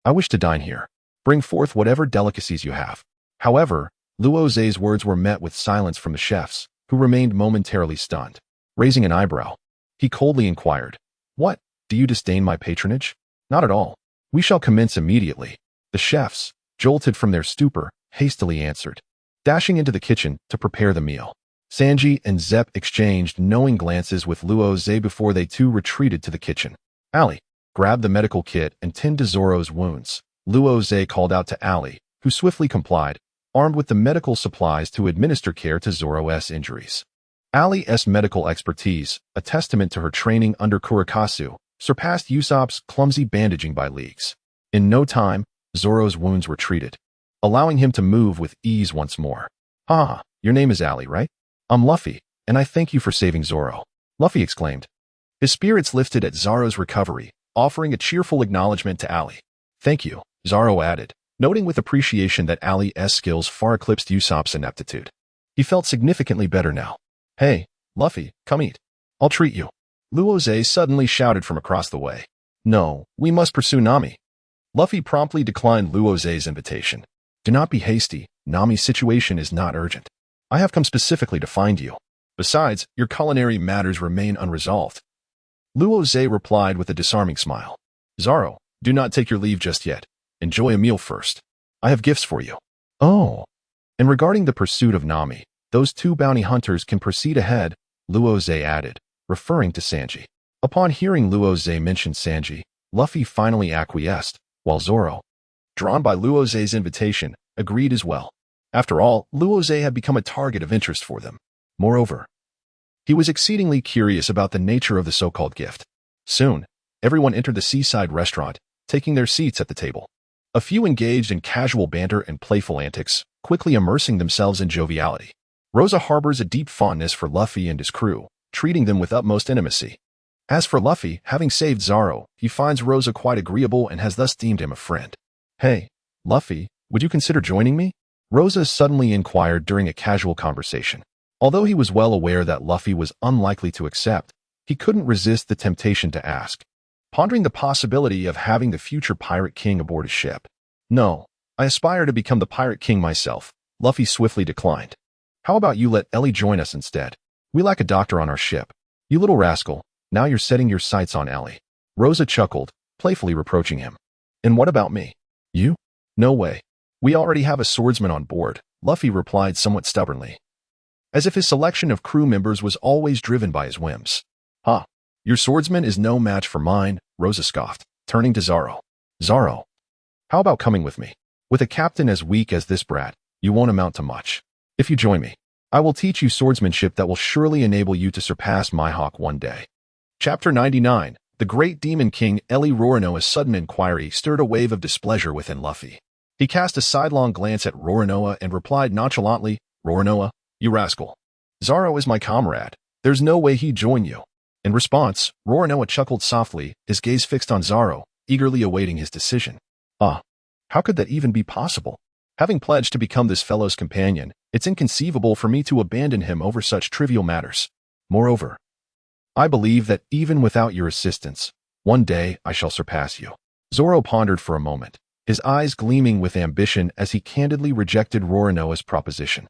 I wish to dine here. Bring forth whatever delicacies you have." However, Rozé's words were met with silence from the chefs, who remained momentarily stunned. Raising an eyebrow, he coldly inquired, "What? Do you disdain my patronage?" "Not at all. We shall commence immediately." The chefs, jolted from their stupor, hastily answered, dashing into the kitchen to prepare the meal. Sanji and Zepp exchanged knowing glances with Rozé before they too retreated to the kitchen. "Ali, grab the medical kit and tend to Zoro's wounds," Rozé called out to Ali, who swiftly complied, armed with the medical supplies to administer care to Zoro's injuries. Ali's medical expertise, a testament to her training under Kurikasu, surpassed Usopp's clumsy bandaging by leagues. In no time, Zoro's wounds were treated, allowing him to move with ease once more. "Ah, your name is Ali, right? I'm Luffy, and I thank you for saving Zoro," Luffy exclaimed. His spirits lifted at Zoro's recovery, offering a cheerful acknowledgement to Ali. "Thank you," Zoro added, noting with appreciation that Ali's skills far eclipsed Usopp's ineptitude. He felt significantly better now. "Hey, Luffy, come eat. I'll treat you," Rozé suddenly shouted from across the way. "No, we must pursue Nami." Luffy promptly declined Rozé's invitation. "Do not be hasty. Nami's situation is not urgent. I have come specifically to find you. Besides, your culinary matters remain unresolved." Rozé replied with a disarming smile. "Zoro, do not take your leave just yet. Enjoy a meal first. I have gifts for you." "Oh." And regarding the pursuit of Nami, those two bounty hunters can proceed ahead, Rozé added, referring to Sanji. Upon hearing Rozé mention Sanji, Luffy finally acquiesced, while Zoro, drawn by Rozé's invitation, agreed as well. After all, Rozé had become a target of interest for them. Moreover, he was exceedingly curious about the nature of the so-called gift. Soon, everyone entered the seaside restaurant, taking their seats at the table. A few engaged in casual banter and playful antics, quickly immersing themselves in joviality. Rosa harbors a deep fondness for Luffy and his crew, treating them with utmost intimacy. As for Luffy, having saved Zoro, he finds Rosa quite agreeable and has thus deemed him a friend. "Hey, Luffy, would you consider joining me?" Rosa suddenly inquired during a casual conversation. Although he was well aware that Luffy was unlikely to accept, he couldn't resist the temptation to ask, pondering the possibility of having the future Pirate King aboard his ship. "No, I aspire to become the Pirate King myself," Luffy swiftly declined. "How about you let Ellie join us instead? We lack a doctor on our ship." "You little rascal, Now you're setting your sights on Ellie. Rosa chuckled, playfully reproaching him. And what about me? You? No way. We already have a swordsman on board, Luffy replied somewhat stubbornly, as if his selection of crew members was always driven by his whims. Huh. Your swordsman is no match for mine, Rosa scoffed, turning to Zoro. Zoro, how about coming with me? With a captain as weak as this brat, you won't amount to much. If you join me, I will teach you swordsmanship that will surely enable you to surpass Mihawk one day. Chapter 99. The Great Demon King Ellie Roronoa's sudden inquiry stirred a wave of displeasure within Luffy. He cast a sidelong glance at Roronoa and replied nonchalantly, Roronoa, you rascal. Zoro is my comrade. There's no way he'd join you. In response, Roronoa chuckled softly, his gaze fixed on Zoro, eagerly awaiting his decision. How could that even be possible? Having pledged to become this fellow's companion, it's inconceivable for me to abandon him over such trivial matters. Moreover, I believe that even without your assistance, one day I shall surpass you. Zoro pondered for a moment, his eyes gleaming with ambition as he candidly rejected Roronoa's proposition.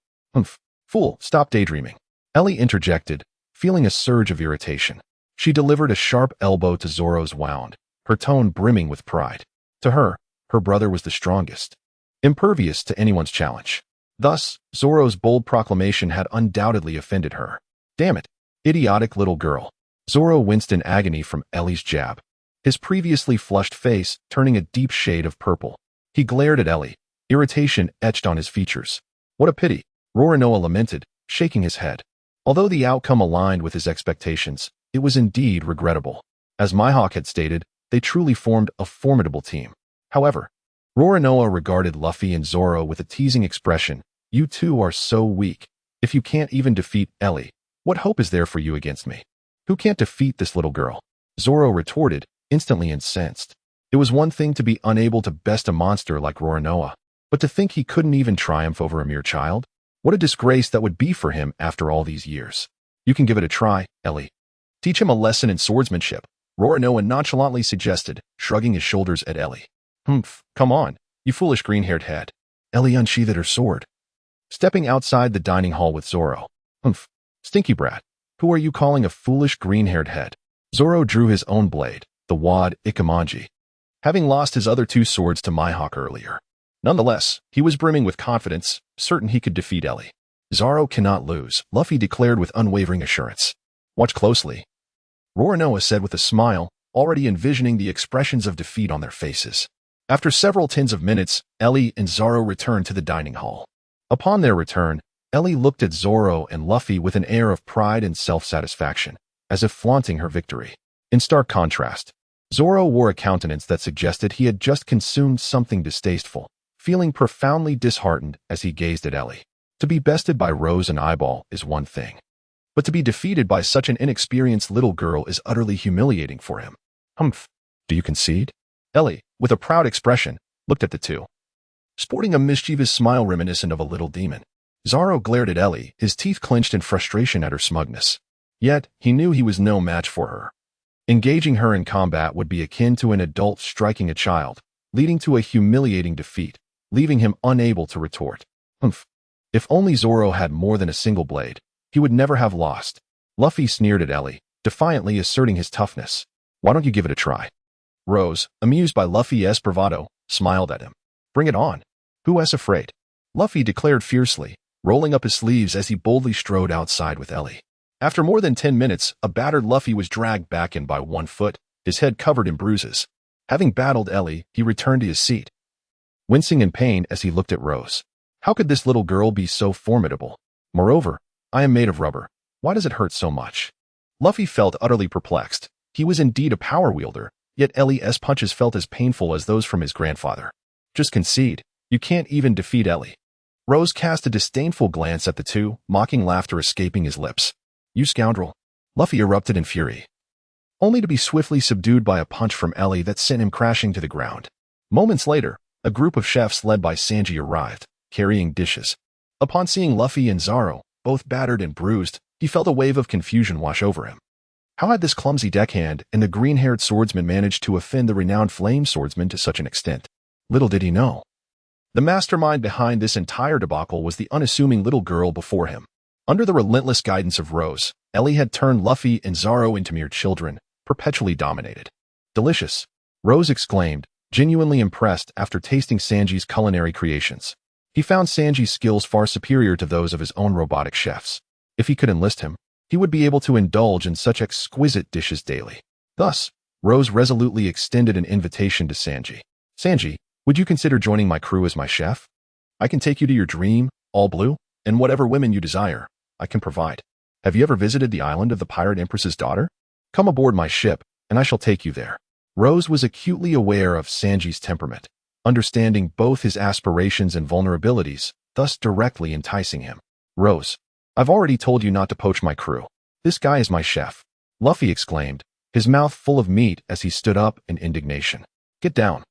Fool, stop daydreaming. Ellie interjected, feeling a surge of irritation. She delivered a sharp elbow to Zoro's wound, her tone brimming with pride. To her, her brother was the strongest, impervious to anyone's challenge. Thus, Zoro's bold proclamation had undoubtedly offended her. Damn it, idiotic little girl. Zoro winced in agony from Ellie's jab, his previously flushed face turning a deep shade of purple. He glared at Ellie, irritation etched on his features. What a pity, Roronoa lamented, shaking his head. Although the outcome aligned with his expectations, it was indeed regrettable. As Mihawk had stated, they truly formed a formidable team. However, Roronoa regarded Luffy and Zoro with a teasing expression. You two are so weak. If you can't even defeat Ellie, what hope is there for you against me? Who can't defeat this little girl? Zoro retorted, instantly incensed. It was one thing to be unable to best a monster like Roronoa, but to think he couldn't even triumph over a mere child? What a disgrace that would be for him after all these years. You can give it a try, Ellie. Teach him a lesson in swordsmanship, Roronoa nonchalantly suggested, shrugging his shoulders at Ellie. Come on, you foolish green-haired head. Ellie unsheathed her sword, stepping outside the dining hall with Zoro. Stinky brat, who are you calling a foolish green-haired head? Zoro drew his own blade, the Wad Ikamanji, having lost his other two swords to Mihawk earlier. Nonetheless, he was brimming with confidence, certain he could defeat Ellie. Zoro cannot lose, Luffy declared with unwavering assurance. Watch closely, Roronoa said with a smile, already envisioning the expressions of defeat on their faces. After several tens of minutes, Ellie and Zoro returned to the dining hall. Upon their return, Ellie looked at Zoro and Luffy with an air of pride and self-satisfaction, as if flaunting her victory. In stark contrast, Zoro wore a countenance that suggested he had just consumed something distasteful, feeling profoundly disheartened as he gazed at Ellie. To be bested by Rose and Eyeball is one thing, but to be defeated by such an inexperienced little girl is utterly humiliating for him. Do you concede? Ellie, with a proud expression, looked at the two, sporting a mischievous smile reminiscent of a little demon. Zoro glared at Ellie, his teeth clenched in frustration at her smugness. Yet, he knew he was no match for her. Engaging her in combat would be akin to an adult striking a child, leading to a humiliating defeat, leaving him unable to retort. If only Zoro had more than a single blade, he would never have lost. Luffy sneered at Ellie, defiantly asserting his toughness. Why don't you give it a try? Rose, amused by Luffy's bravado, smiled at him. Bring it on. Who is afraid? Luffy declared fiercely, rolling up his sleeves as he boldly strode outside with Ellie. After more than 10 minutes, a battered Luffy was dragged back in by one foot, his head covered in bruises. Having battled Ellie, he returned to his seat, wincing in pain as he looked at Rose. How could this little girl be so formidable? Moreover, I am made of rubber. Why does it hurt so much? Luffy felt utterly perplexed. He was indeed a power wielder, yet Ellie's punches felt as painful as those from his grandfather. Just concede. You can't even defeat Ellie. Rose cast a disdainful glance at the two, mocking laughter escaping his lips. You scoundrel. Luffy erupted in fury, only to be swiftly subdued by a punch from Ellie that sent him crashing to the ground. Moments later, a group of chefs led by Sanji arrived, carrying dishes. Upon seeing Luffy and Zoro, both battered and bruised, he felt a wave of confusion wash over him. How had this clumsy deckhand and the green-haired swordsman managed to offend the renowned flame swordsman to such an extent? Little did he know, the mastermind behind this entire debacle was the unassuming little girl before him. Under the relentless guidance of Rose, Ellie had turned Luffy and Zoro into mere children, perpetually dominated. Delicious, Rose exclaimed, genuinely impressed after tasting Sanji's culinary creations. He found Sanji's skills far superior to those of his own robotic chefs. If he could enlist him, he would be able to indulge in such exquisite dishes daily. Thus, Rose resolutely extended an invitation to Sanji. Sanji, would you consider joining my crew as my chef? I can take you to your dream, all blue, and whatever women you desire, I can provide. Have you ever visited the island of the Pirate Empress's daughter? Come aboard my ship, and I shall take you there. Rose was acutely aware of Sanji's temperament, understanding both his aspirations and vulnerabilities, thus directly enticing him. Rose, I've already told you not to poach my crew. This guy is my chef, Luffy exclaimed, his mouth full of meat as he stood up in indignation. Get down.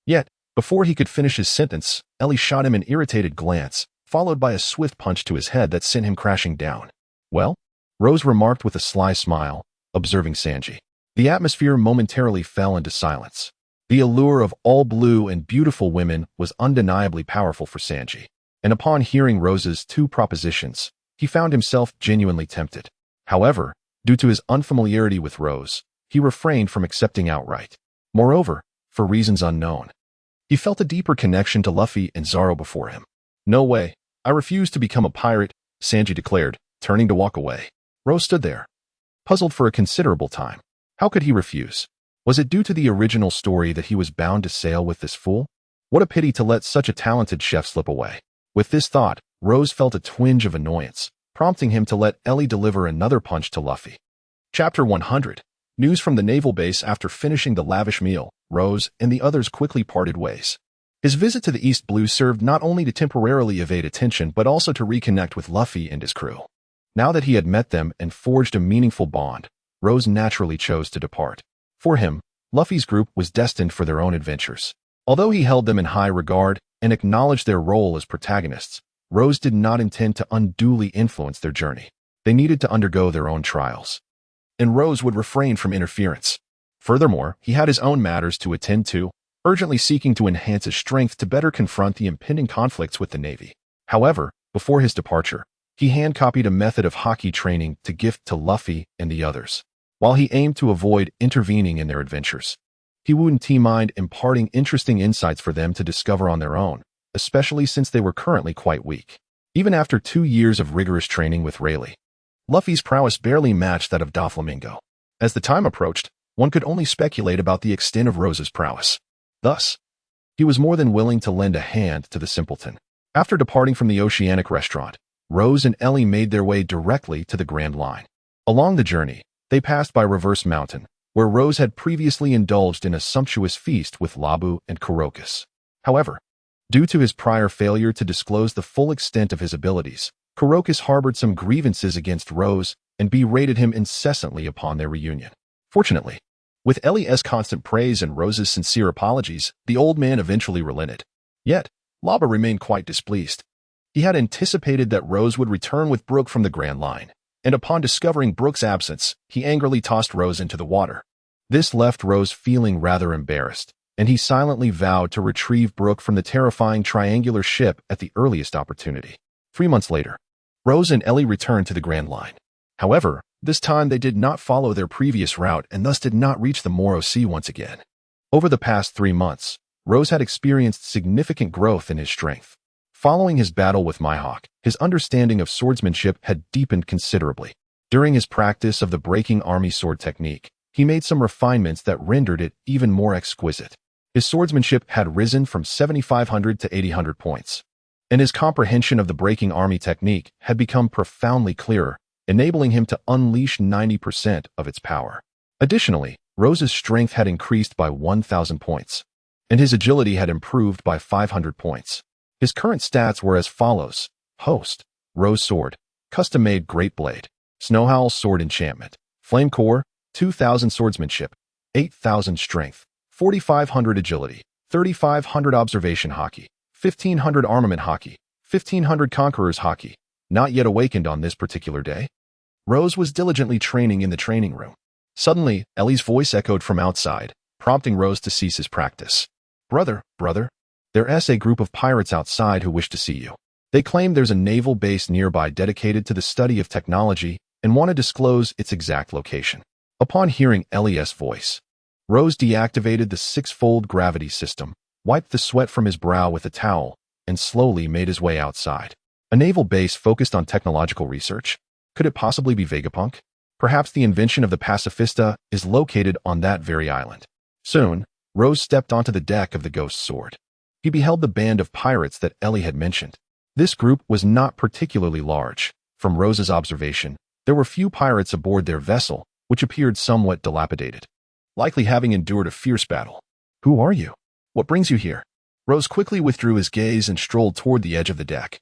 Yet, before he could finish his sentence, Ellie shot him an irritated glance, followed by a swift punch to his head that sent him crashing down. Well? Rose remarked with a sly smile, observing Sanji. The atmosphere momentarily fell into silence. The allure of all blue and beautiful women was undeniably powerful for Sanji, and upon hearing Rose's two propositions, he found himself genuinely tempted. However, due to his unfamiliarity with Rose, he refrained from accepting outright. Moreover, for reasons unknown, he felt a deeper connection to Luffy and Zoro before him. No way, I refuse to become a pirate, Sanji declared, turning to walk away. Rose stood there, puzzled for a considerable time. How could he refuse? Was it due to the original story that he was bound to sail with this fool? What a pity to let such a talented chef slip away. With this thought, Rose felt a twinge of annoyance, prompting him to let Ellie deliver another punch to Luffy. Chapter 100. News from the naval base. After finishing the lavish meal, Rose and the others quickly parted ways. His visit to the East Blue served not only to temporarily evade attention but also to reconnect with Luffy and his crew. Now that he had met them and forged a meaningful bond, Rose naturally chose to depart. For him, Luffy's group was destined for their own adventures. Although he held them in high regard and acknowledged their role as protagonists, Rose did not intend to unduly influence their journey. They needed to undergo their own trials, and Rose would refrain from interference. Furthermore, he had his own matters to attend to, urgently seeking to enhance his strength to better confront the impending conflicts with the Navy. However, before his departure, he hand-copied a method of hockey training to gift to Luffy and the others. While he aimed to avoid intervening in their adventures, he wouldn't mind imparting interesting insights for them to discover on their own, especially since they were currently quite weak. Even after 2 years of rigorous training with Rayleigh, Luffy's prowess barely matched that of Doflamingo. As the time approached, one could only speculate about the extent of Rose's prowess. Thus, he was more than willing to lend a hand to the simpleton. After departing from the Oceanic restaurant, Rose and Ellie made their way directly to the Grand Line. Along the journey, they passed by Reverse Mountain, where Rose had previously indulged in a sumptuous feast with Labu and Kurokus. However, due to his prior failure to disclose the full extent of his abilities, Kurokus harbored some grievances against Rose and berated him incessantly upon their reunion. Fortunately, with Ellie's constant praise and Rose's sincere apologies, the old man eventually relented. Yet, Labu remained quite displeased. He had anticipated that Rose would return with Brook from the Grand Line, and upon discovering Brook's absence, he angrily tossed Rose into the water. This left Rose feeling rather embarrassed, and he silently vowed to retrieve Brook from the terrifying triangular ship at the earliest opportunity. 3 months later, Rose and Ellie returned to the Grand Line. However, this time they did not follow their previous route and thus did not reach the Moro Sea once again. Over the past 3 months, Rose had experienced significant growth in his strength. Following his battle with Mihawk, his understanding of swordsmanship had deepened considerably. During his practice of the breaking army sword technique, he made some refinements that rendered it even more exquisite. His swordsmanship had risen from 7,500 to 8,000 points, and his comprehension of the breaking army technique had become profoundly clearer, enabling him to unleash 90% of its power. Additionally, Rose's strength had increased by 1,000 points, and his agility had improved by 500 points. His current stats were as follows: Host, Rose Sword, Custom-Made Great Blade, Snowhowl Sword Enchantment, Flame Core, 2,000 Swordsmanship, 8,000 Strength, 4,500 Agility, 3,500 Observation Hockey, 1,500 Armament Hockey, 1,500 Conqueror's Hockey. Not yet awakened on this particular day, Rose was diligently training in the training room. Suddenly, Ellie's voice echoed from outside, prompting Rose to cease his practice. Brother, there's a group of pirates outside who wish to see you. They claim there's a naval base nearby dedicated to the study of technology, and want to disclose its exact location. Upon hearing Elias' voice, Rose deactivated the six-fold gravity system, wiped the sweat from his brow with a towel, and slowly made his way outside. A naval base focused on technological research? Could it possibly be Vegapunk? Perhaps the invention of the pacifista is located on that very island. Soon, Rose stepped onto the deck of the Ghost Sword. He beheld the band of pirates that Ellie had mentioned. This group was not particularly large. From Rose's observation, there were few pirates aboard their vessel, which appeared somewhat dilapidated, likely having endured a fierce battle. Who are you? What brings you here? Rose quickly withdrew his gaze and strolled toward the edge of the deck,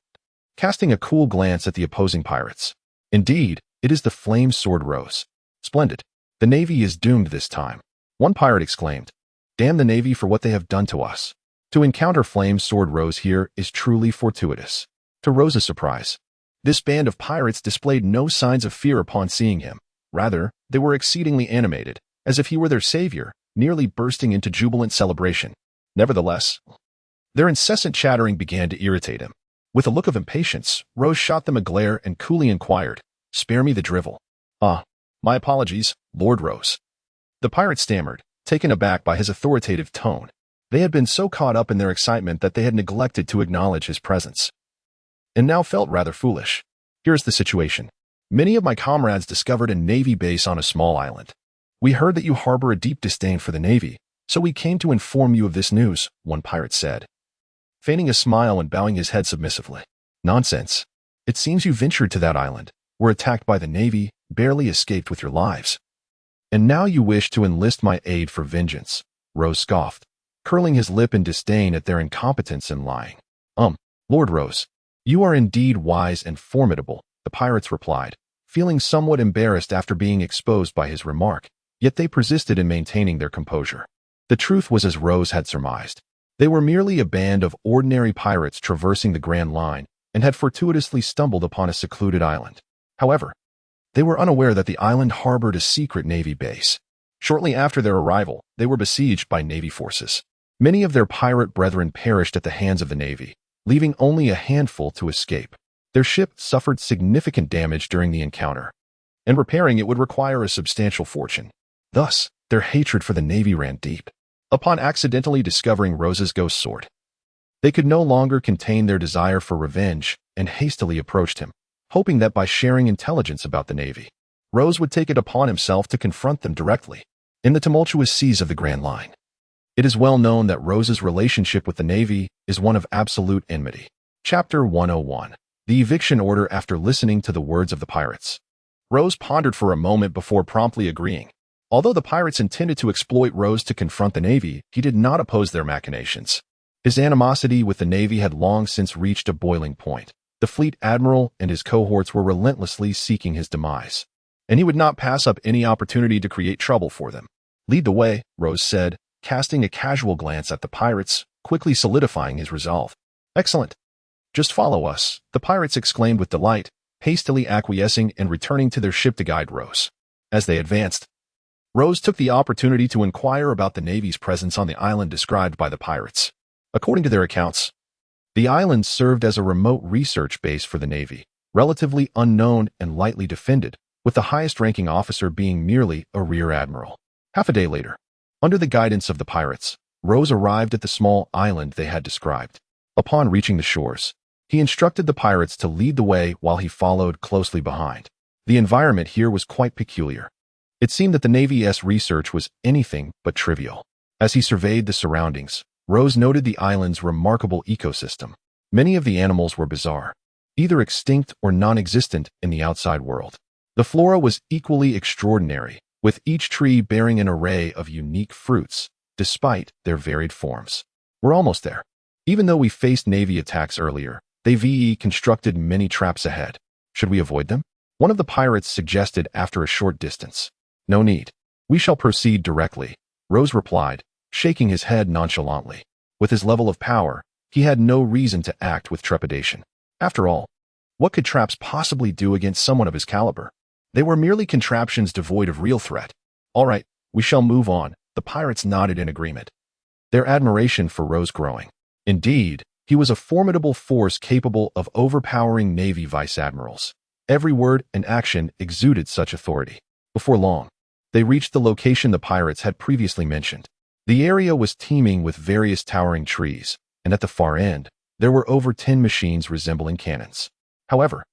casting a cool glance at the opposing pirates. Indeed, it is the Flame Sword Rose. Splendid. The Navy is doomed this time. One pirate exclaimed. Damn the Navy for what they have done to us. To encounter Flame Sword Rose here is truly fortuitous. To Rose's surprise, this band of pirates displayed no signs of fear upon seeing him. Rather, they were exceedingly animated, as if he were their savior, nearly bursting into jubilant celebration. Nevertheless, their incessant chattering began to irritate him. With a look of impatience, Rose shot them a glare and coolly inquired, Spare me the drivel. My apologies, Lord Rose. The pirate stammered, taken aback by his authoritative tone. They had been so caught up in their excitement that they had neglected to acknowledge his presence, and now felt rather foolish. Here's the situation. Many of my comrades discovered a Navy base on a small island. We heard that you harbor a deep disdain for the Navy, so we came to inform you of this news, one pirate said, feigning a smile and bowing his head submissively. Nonsense. It seems you ventured to that island, were attacked by the Navy, barely escaped with your lives. And now you wish to enlist my aid for vengeance, Rose scoffed, curling his lip in disdain at their incompetence and lying. Lord Rose, you are indeed wise and formidable, the pirates replied, feeling somewhat embarrassed after being exposed by his remark, yet they persisted in maintaining their composure. The truth was as Rose had surmised. They were merely a band of ordinary pirates traversing the Grand Line and had fortuitously stumbled upon a secluded island. However, they were unaware that the island harbored a secret Navy base. Shortly after their arrival, they were besieged by Navy forces. Many of their pirate brethren perished at the hands of the Navy, leaving only a handful to escape. Their ship suffered significant damage during the encounter, and repairing it would require a substantial fortune. Thus, their hatred for the Navy ran deep. Upon accidentally discovering Rose's ghost sword, they could no longer contain their desire for revenge and hastily approached him, hoping that by sharing intelligence about the Navy, Rose would take it upon himself to confront them directly. In the tumultuous seas of the Grand Line, it is well known that Rose's relationship with the Navy is one of absolute enmity. Chapter 101. The Eviction Order. After listening to the words of the pirates, Rose pondered for a moment before promptly agreeing. Although the pirates intended to exploit Rose to confront the Navy, he did not oppose their machinations. His animosity with the Navy had long since reached a boiling point. The fleet admiral and his cohorts were relentlessly seeking his demise, and he would not pass up any opportunity to create trouble for them. Lead the way, Rose said, casting a casual glance at the pirates, quickly solidifying his resolve. Excellent. Just follow us, the pirates exclaimed with delight, hastily acquiescing and returning to their ship to guide Rose. As they advanced, Rose took the opportunity to inquire about the Navy's presence on the island described by the pirates. According to their accounts, the island served as a remote research base for the Navy, relatively unknown and lightly defended, with the highest-ranking officer being merely a rear admiral. Half a day later, under the guidance of the pirates, Rose arrived at the small island they had described. Upon reaching the shores, he instructed the pirates to lead the way while he followed closely behind. The environment here was quite peculiar. It seemed that the Navy's research was anything but trivial. As he surveyed the surroundings, Rose noted the island's remarkable ecosystem. Many of the animals were bizarre, either extinct or non-existent in the outside world. The flora was equally extraordinary, with each tree bearing an array of unique fruits, despite their varied forms. We're almost there. Even though we faced Navy attacks earlier, they constructed many traps ahead. Should we avoid them? One of the pirates suggested after a short distance. No need. We shall proceed directly, Rose replied, shaking his head nonchalantly. With his level of power, he had no reason to act with trepidation. After all, what could traps possibly do against someone of his caliber? They were merely contraptions devoid of real threat. All right, we shall move on, the pirates nodded in agreement, their admiration for Rose growing. Indeed, he was a formidable force capable of overpowering Navy vice admirals. Every word and action exuded such authority. Before long, they reached the location the pirates had previously mentioned. The area was teeming with various towering trees, and at the far end, there were over 10 machines resembling cannons. However,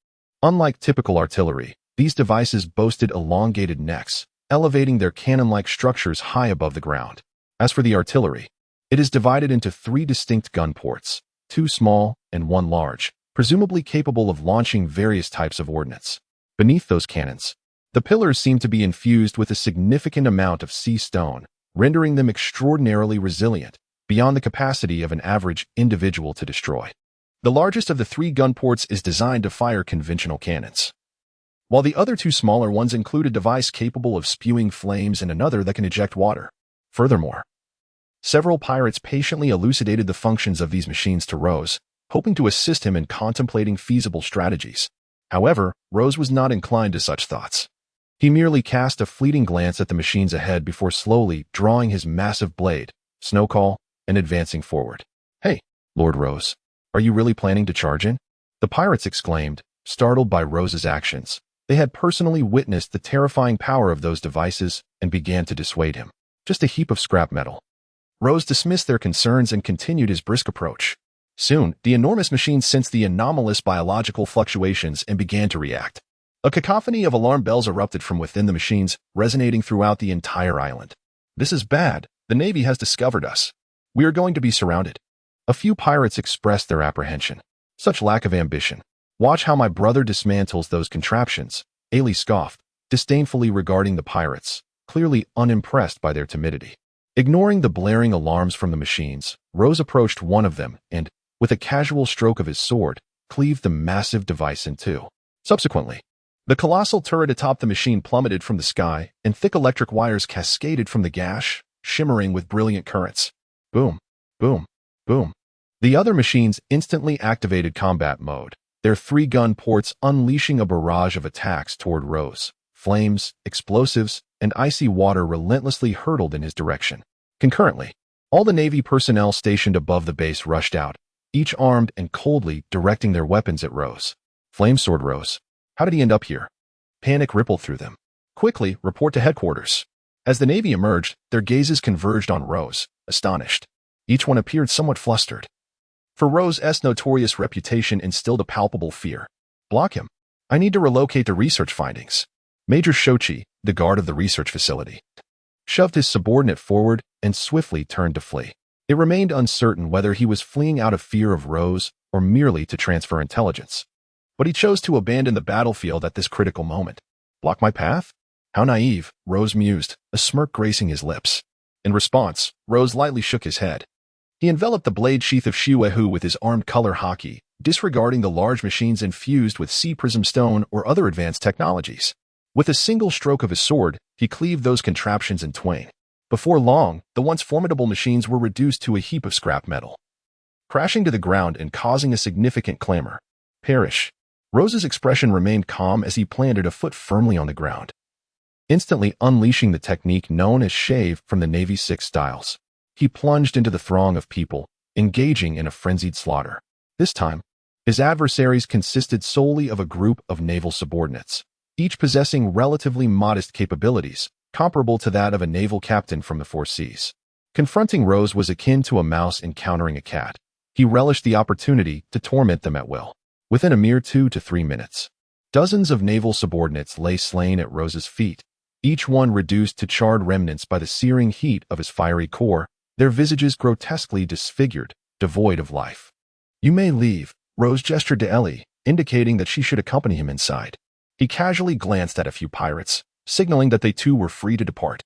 unlike typical artillery, these devices boasted elongated necks, elevating their cannon-like structures high above the ground. As for the artillery, it is divided into 3 distinct gun ports, 2 small and 1 large, presumably capable of launching various types of ordnance. Beneath those cannons, the pillars seem to be infused with a significant amount of sea stone, rendering them extraordinarily resilient, beyond the capacity of an average individual to destroy. The largest of the 3 gun ports is designed to fire conventional cannons, while the other 2 smaller ones include a device capable of spewing flames and another that can eject water. Furthermore, several pirates patiently elucidated the functions of these machines to Rose, hoping to assist him in contemplating feasible strategies. However, Rose was not inclined to such thoughts. He merely cast a fleeting glance at the machines ahead before slowly drawing his massive blade, Snowcall, and advancing forward. "Hey, Lord Rose, are you really planning to charge in?" The pirates exclaimed, startled by Rose's actions. They had personally witnessed the terrifying power of those devices and began to dissuade him. Just a heap of scrap metal. Rose dismissed their concerns and continued his brisk approach. Soon, the enormous machines sensed the anomalous biological fluctuations and began to react. A cacophony of alarm bells erupted from within the machines, resonating throughout the entire island. "This is bad. The Navy has discovered us. We are going to be surrounded." A few pirates expressed their apprehension. "Such lack of ambition. Watch how my brother dismantles those contraptions," Ailey scoffed, disdainfully regarding the pirates, clearly unimpressed by their timidity. Ignoring the blaring alarms from the machines, Rose approached one of them and, with a casual stroke of his sword, cleaved the massive device in 2. Subsequently, the colossal turret atop the machine plummeted from the sky, and thick electric wires cascaded from the gash, shimmering with brilliant currents. Boom, boom, boom. The other machines instantly activated combat mode, their 3 gun ports unleashing a barrage of attacks toward Rose. Flames, explosives, and icy water relentlessly hurtled in his direction. Concurrently, all the Navy personnel stationed above the base rushed out, each armed and coldly directing their weapons at Rose. "Flamesword Rose, how did he end up here?" Panic rippled through them. "Quickly, report to headquarters." As the Navy emerged, their gazes converged on Rose, astonished. Each one appeared somewhat flustered. For Rose's notorious reputation instilled a palpable fear. "Block him. I need to relocate the research findings." Major Shochi, the guard of the research facility, shoved his subordinate forward and swiftly turned to flee. It remained uncertain whether he was fleeing out of fear of Rose or merely to transfer intelligence. But he chose to abandon the battlefield at this critical moment. "Block my path? How naive," Rose mused, a smirk gracing his lips. In response, Rose lightly shook his head. He enveloped the blade sheath of Shuehu with his armed color hockey, disregarding the large machines infused with sea prism stone or other advanced technologies. With a single stroke of his sword, he cleaved those contraptions in twain. Before long, the once formidable machines were reduced to a heap of scrap metal, crashing to the ground and causing a significant clamor. "Perish." Rose's expression remained calm as he planted a foot firmly on the ground, instantly unleashing the technique known as shave from the Navy's 6 styles. He plunged into the throng of people, engaging in a frenzied slaughter. This time, his adversaries consisted solely of a group of naval subordinates, each possessing relatively modest capabilities, comparable to that of a naval captain from the 4 seas. Confronting Rose was akin to a mouse encountering a cat. He relished the opportunity to torment them at will. Within a mere 2 to 3 minutes, dozens of naval subordinates lay slain at Rose's feet, each one reduced to charred remnants by the searing heat of his fiery core, their visages grotesquely disfigured, devoid of life. "You may leave," Rose gestured to Ellie, indicating that she should accompany him inside. He casually glanced at a few pirates, signaling that they too were free to depart.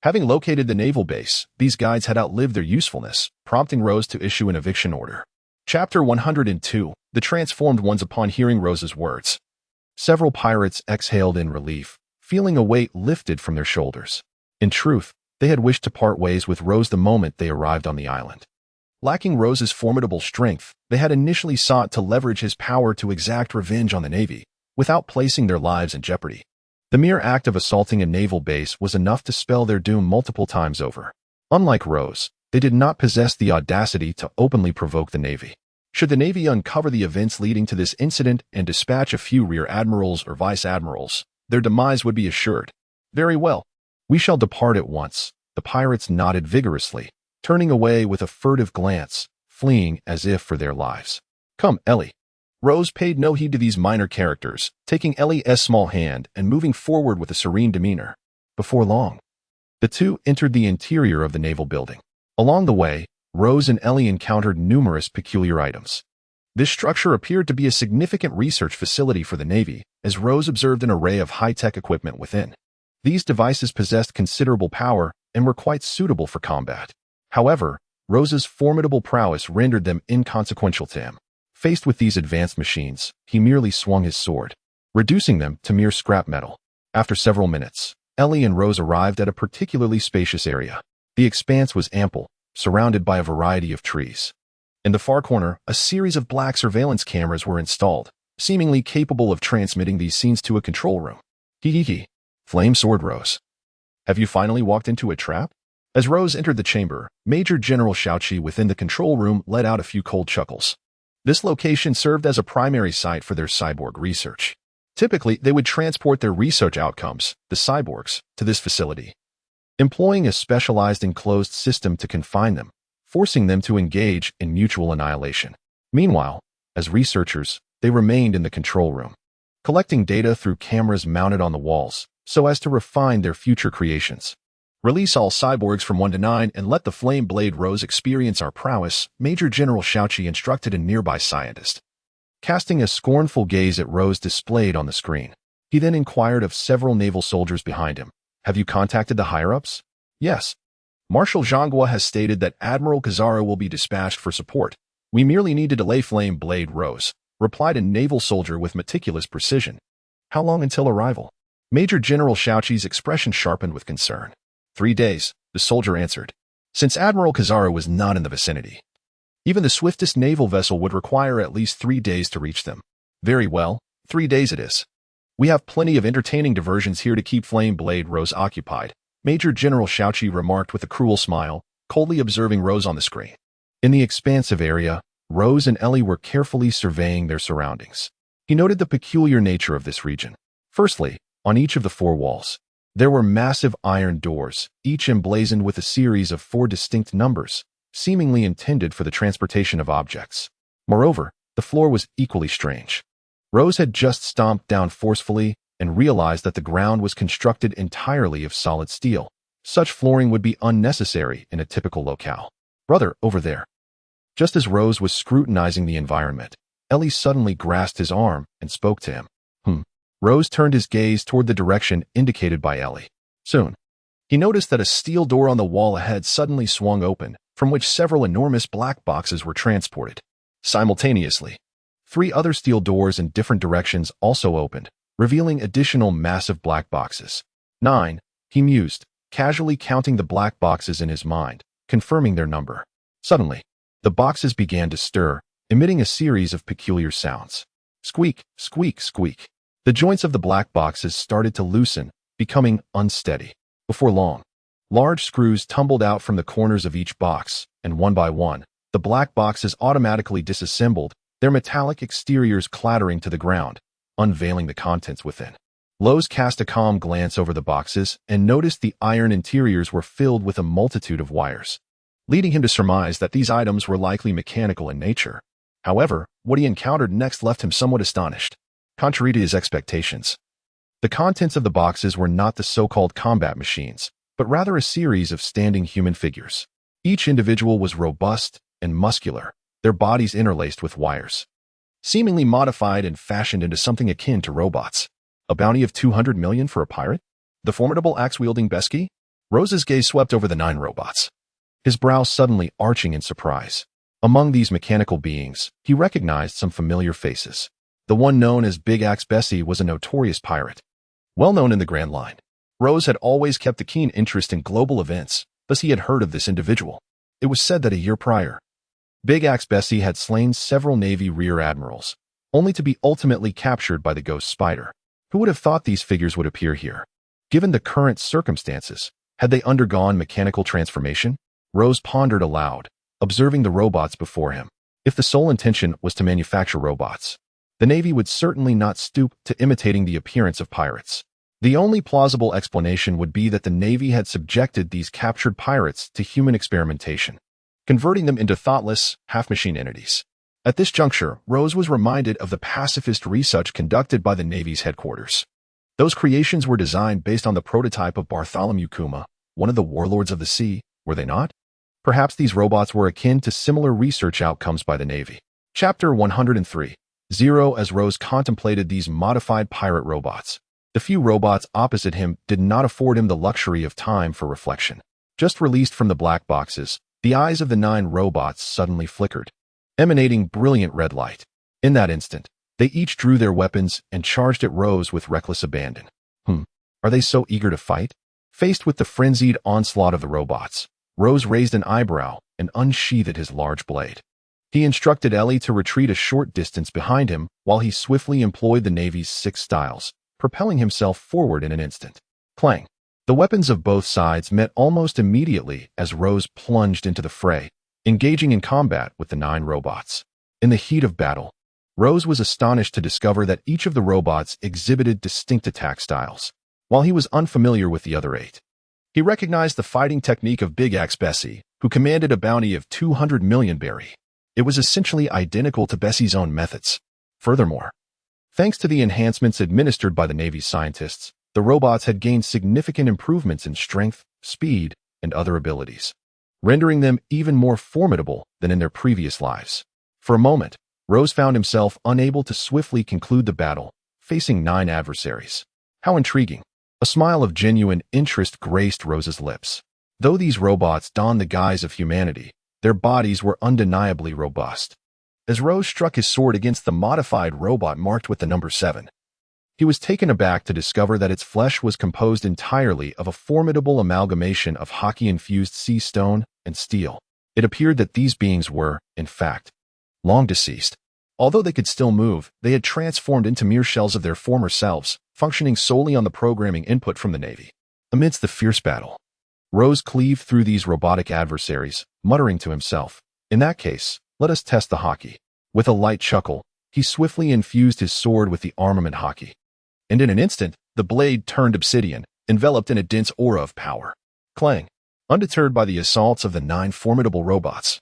Having located the naval base, these guides had outlived their usefulness, prompting Rose to issue an eviction order. Chapter 102, The Transformed Ones. Upon hearing Rose's words, several pirates exhaled in relief, feeling a weight lifted from their shoulders. In truth, they had wished to part ways with Rose the moment they arrived on the island. Lacking Rose's formidable strength, they had initially sought to leverage his power to exact revenge on the Navy, without placing their lives in jeopardy. The mere act of assaulting a naval base was enough to spell their doom multiple times over. Unlike Rose, they did not possess the audacity to openly provoke the Navy. Should the Navy uncover the events leading to this incident and dispatch a few rear admirals or vice admirals, their demise would be assured. Very well. We shall depart at once. The pirates nodded vigorously, turning away with a furtive glance, fleeing as if for their lives. Come, Ellie. Rose paid no heed to these minor characters, taking Ellie's small hand and moving forward with a serene demeanor. Before long, the two entered the interior of the naval building. Along the way, Rose and Ellie encountered numerous peculiar items. This structure appeared to be a significant research facility for the Navy, as Rose observed an array of high-tech equipment within. These devices possessed considerable power and were quite suitable for combat. However, Rose's formidable prowess rendered them inconsequential to him. Faced with these advanced machines, he merely swung his sword, reducing them to mere scrap metal. After several minutes, Ellie and Rose arrived at a particularly spacious area. The expanse was ample, surrounded by a variety of trees. In the far corner, a series of black surveillance cameras were installed, seemingly capable of transmitting these scenes to a control room. Hee. Flame sword Rose. Have you finally walked into a trap? As Rose entered the chamber, Major General Shaoqi within the control room let out a few cold chuckles. This location served as a primary site for their cyborg research. Typically, they would transport their research outcomes, the cyborgs, to this facility, employing a specialized enclosed system to confine them, forcing them to engage in mutual annihilation. Meanwhile, as researchers, they remained in the control room, collecting data through cameras mounted on the walls, so as to refine their future creations. Release all cyborgs from 1 to 9 and let the Flame Blade Rose experience our prowess, Major General Shaoqi instructed a nearby scientist. Casting a scornful gaze at Rose displayed on the screen, he then inquired of several naval soldiers behind him. Have you contacted the higher-ups? Yes. Marshal Zhonghua has stated that Admiral Kizaru will be dispatched for support. We merely need to delay Flame Blade Rose, replied a naval soldier with meticulous precision. How long until arrival? Major General Shaoqi's expression sharpened with concern. 3 days, the soldier answered, since Admiral Kizaru was not in the vicinity. Even the swiftest naval vessel would require at least 3 days to reach them. Very well, 3 days it is. We have plenty of entertaining diversions here to keep Flame Blade Rose occupied, Major General Shaoqi remarked with a cruel smile, coldly observing Rose on the screen. In the expansive area, Rose and Ellie were carefully surveying their surroundings. He noted the peculiar nature of this region. Firstly, on each of the 4 walls, there were massive iron doors, each emblazoned with a series of 4 distinct numbers, seemingly intended for the transportation of objects. Moreover, the floor was equally strange. Rose had just stomped down forcefully and realized that the ground was constructed entirely of solid steel. Such flooring would be unnecessary in a typical locale. Brother, over there. Just as Rose was scrutinizing the environment, Ellie suddenly grasped his arm and spoke to him. Rose turned his gaze toward the direction indicated by Ellie. Soon, he noticed that a steel door on the wall ahead suddenly swung open, from which several enormous black boxes were transported. Simultaneously, 3 other steel doors in different directions also opened, revealing additional massive black boxes. 9, he mused, casually counting the black boxes in his mind, confirming their number. Suddenly, the boxes began to stir, emitting a series of peculiar sounds. Squeak, squeak, squeak. The joints of the black boxes started to loosen, becoming unsteady. Before long, large screws tumbled out from the corners of each box, and one by one, the black boxes automatically disassembled, their metallic exteriors clattering to the ground, unveiling the contents within. Lowe's cast a calm glance over the boxes and noticed the iron interiors were filled with a multitude of wires, leading him to surmise that these items were likely mechanical in nature. However, what he encountered next left him somewhat astonished. Contrary to his expectations, the contents of the boxes were not the so-called combat machines, but rather a series of standing human figures. Each individual was robust and muscular, their bodies interlaced with wires, seemingly modified and fashioned into something akin to robots. A bounty of 200 million for a pirate? The formidable axe-wielding Besky? Rose's gaze swept over the 9 robots, his brow suddenly arching in surprise. Among these mechanical beings, he recognized some familiar faces. The one known as Big Axe Bessie was a notorious pirate, well known in the Grand Line. Rose had always kept a keen interest in global events, thus he had heard of this individual. It was said that a year prior, Big Axe Bessie had slain several Navy rear admirals, only to be ultimately captured by the Ghost Spider. Who would have thought these figures would appear here? Given the current circumstances, had they undergone mechanical transformation? Rose pondered aloud, observing the robots before him. If the sole intention was to manufacture robots, the Navy would certainly not stoop to imitating the appearance of pirates. The only plausible explanation would be that the Navy had subjected these captured pirates to human experimentation, converting them into thoughtless, half-machine entities. At this juncture, Rose was reminded of the pacifist research conducted by the Navy's headquarters. Those creations were designed based on the prototype of Bartholomew Kuma, one of the warlords of the sea, were they not? Perhaps these robots were akin to similar research outcomes by the Navy. Chapter 103. Zero. As Rose contemplated these modified pirate robots, the few robots opposite him did not afford him the luxury of time for reflection. Just released from the black boxes, the eyes of the 9 robots suddenly flickered, emanating brilliant red light. In that instant, they each drew their weapons and charged at Rose with reckless abandon. Are they so eager to fight? Faced with the frenzied onslaught of the robots, Rose raised an eyebrow and unsheathed his large blade. He instructed Ellie to retreat a short distance behind him while he swiftly employed the Navy's 6 styles, propelling himself forward in an instant. Clang! The weapons of both sides met almost immediately as Rose plunged into the fray, engaging in combat with the 9 robots. In the heat of battle, Rose was astonished to discover that each of the robots exhibited distinct attack styles. While he was unfamiliar with the other 8, he recognized the fighting technique of Big Axe Bessie, who commanded a bounty of 200 million berry. It was essentially identical to Bessie's own methods. Furthermore, thanks to the enhancements administered by the Navy's scientists, the robots had gained significant improvements in strength, speed, and other abilities, rendering them even more formidable than in their previous lives. For a moment, Rose found himself unable to swiftly conclude the battle, facing 9 adversaries. How intriguing! A smile of genuine interest graced Rose's lips. Though these robots donned the guise of humanity, their bodies were undeniably robust. As Rose struck his sword against the modified robot marked with the number 7, he was taken aback to discover that its flesh was composed entirely of a formidable amalgamation of hockey-infused sea stone and steel. It appeared that these beings were, in fact, long deceased. Although they could still move, they had transformed into mere shells of their former selves, functioning solely on the programming input from the Navy. Amidst the fierce battle, Rose cleaved through these robotic adversaries, muttering to himself, "In that case, let us test the hockey." With a light chuckle, he swiftly infused his sword with the armament hockey. And in an instant, the blade turned obsidian, enveloped in a dense aura of power. Clang! Undeterred by the assaults of the 9 formidable robots,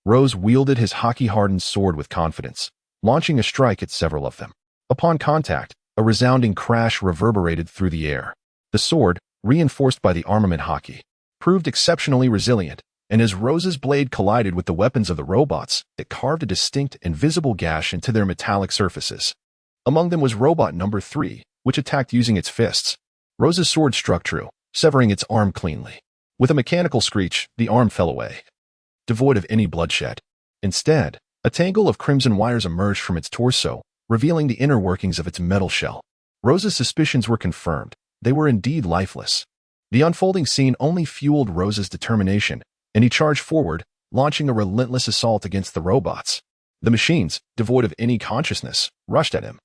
Rose wielded his hockey-hardened sword with confidence, launching a strike at several of them. Upon contact, a resounding crash reverberated through the air. The sword, reinforced by the armament hockey, proved exceptionally resilient, and as Rose's blade collided with the weapons of the robots, it carved a distinct and visible gash into their metallic surfaces. Among them was robot number 3, which attacked using its fists. Rose's sword struck true, severing its arm cleanly. With a mechanical screech, the arm fell away, devoid of any bloodshed. Instead, a tangle of crimson wires emerged from its torso, revealing the inner workings of its metal shell. Rose's suspicions were confirmed. They were indeed lifeless. The unfolding scene only fueled Rose's determination, and he charged forward, launching a relentless assault against the robots. The machines, devoid of any consciousness, rushed at him,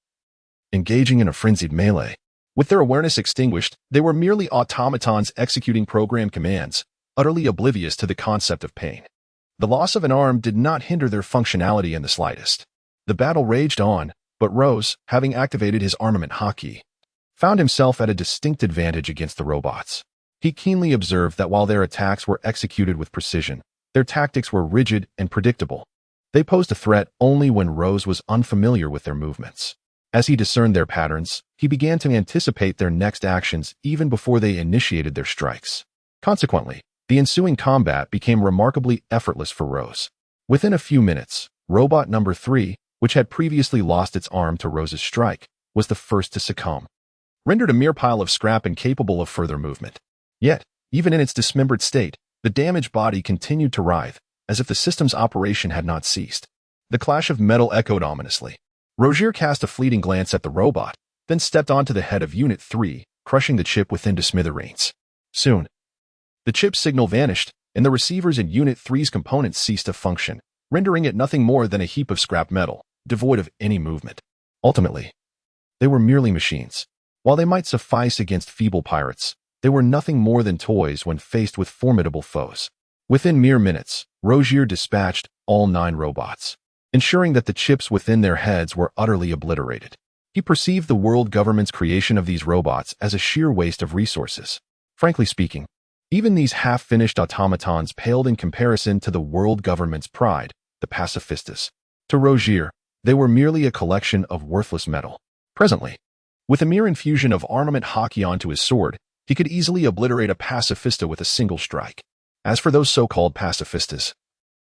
engaging in a frenzied melee. With their awareness extinguished, they were merely automatons executing program commands, utterly oblivious to the concept of pain. The loss of an arm did not hinder their functionality in the slightest. The battle raged on, but Rose, having activated his armament hockey, found himself at a distinct advantage against the robots. He keenly observed that while their attacks were executed with precision, their tactics were rigid and predictable. They posed a threat only when Rose was unfamiliar with their movements. As he discerned their patterns, he began to anticipate their next actions even before they initiated their strikes. Consequently, the ensuing combat became remarkably effortless for Rose. Within a few minutes, robot number 3, which had previously lost its arm to Rose's strike, was the first to succumb, rendered a mere pile of scrap incapable of further movement. Yet, even in its dismembered state, the damaged body continued to writhe, as if the system's operation had not ceased. The clash of metal echoed ominously. Rozier cast a fleeting glance at the robot, then stepped onto the head of Unit 3, crushing the chip within to smithereens. Soon, the chip's signal vanished, and the receivers in Unit 3's components ceased to function, rendering it nothing more than a heap of scrap metal, devoid of any movement. Ultimately, they were merely machines. While they might suffice against feeble pirates, they were nothing more than toys when faced with formidable foes. Within mere minutes, Rozier dispatched all 9 robots. ensuring that the chips within their heads were utterly obliterated. He perceived the world government's creation of these robots as a sheer waste of resources. Frankly speaking, even these half-finished automatons paled in comparison to the world government's pride, the pacifistas. To Rozé, they were merely a collection of worthless metal. Presently, with a mere infusion of armament hockey onto his sword, he could easily obliterate a pacifista with a single strike. As for those so-called pacifistas,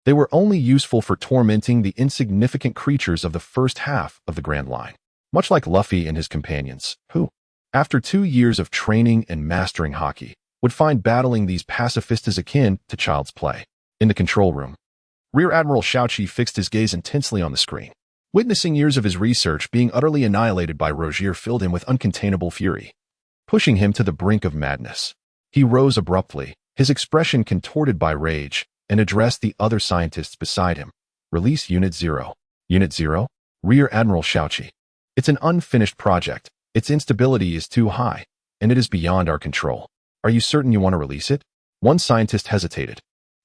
they were only useful for tormenting the insignificant creatures of the first half of the Grand Line, much like Luffy and his companions, who, after 2 years of training and mastering hockey, would find battling these pacifistas akin to child's play. In the control room, Rear Admiral Xiaoqi fixed his gaze intensely on the screen. Witnessing years of his research being utterly annihilated by Rozé filled him with uncontainable fury, pushing him to the brink of madness. He rose abruptly, his expression contorted by rage, and addressed the other scientists beside him. Release Unit 0. Unit 0? Rear Admiral Xiaoqi. It's an unfinished project. Its instability is too high, and it is beyond our control. Are you certain you want to release it? One scientist hesitated,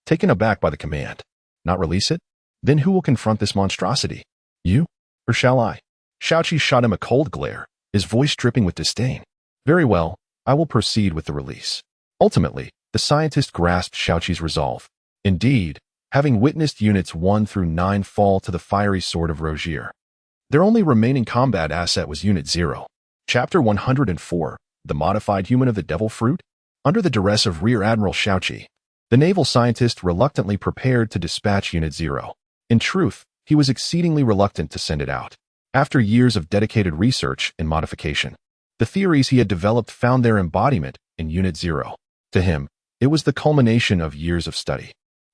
taken aback by the command. Not release it? Then who will confront this monstrosity? You? Or shall I? Xiaoqi shot him a cold glare, his voice dripping with disdain. Very well, I will proceed with the release. Ultimately, the scientist grasped Xiaoqi's resolve. Indeed, having witnessed Units 1 through 9 fall to the fiery sword of Rozé, their only remaining combat asset was Unit 0. Chapter 104, The Modified Human of the Devil Fruit? Under the duress of Rear Admiral Xiaoqi, the naval scientist reluctantly prepared to dispatch Unit 0. In truth, he was exceedingly reluctant to send it out. After years of dedicated research and modification, the theories he had developed found their embodiment in Unit 0. To him, it was the culmination of years of study,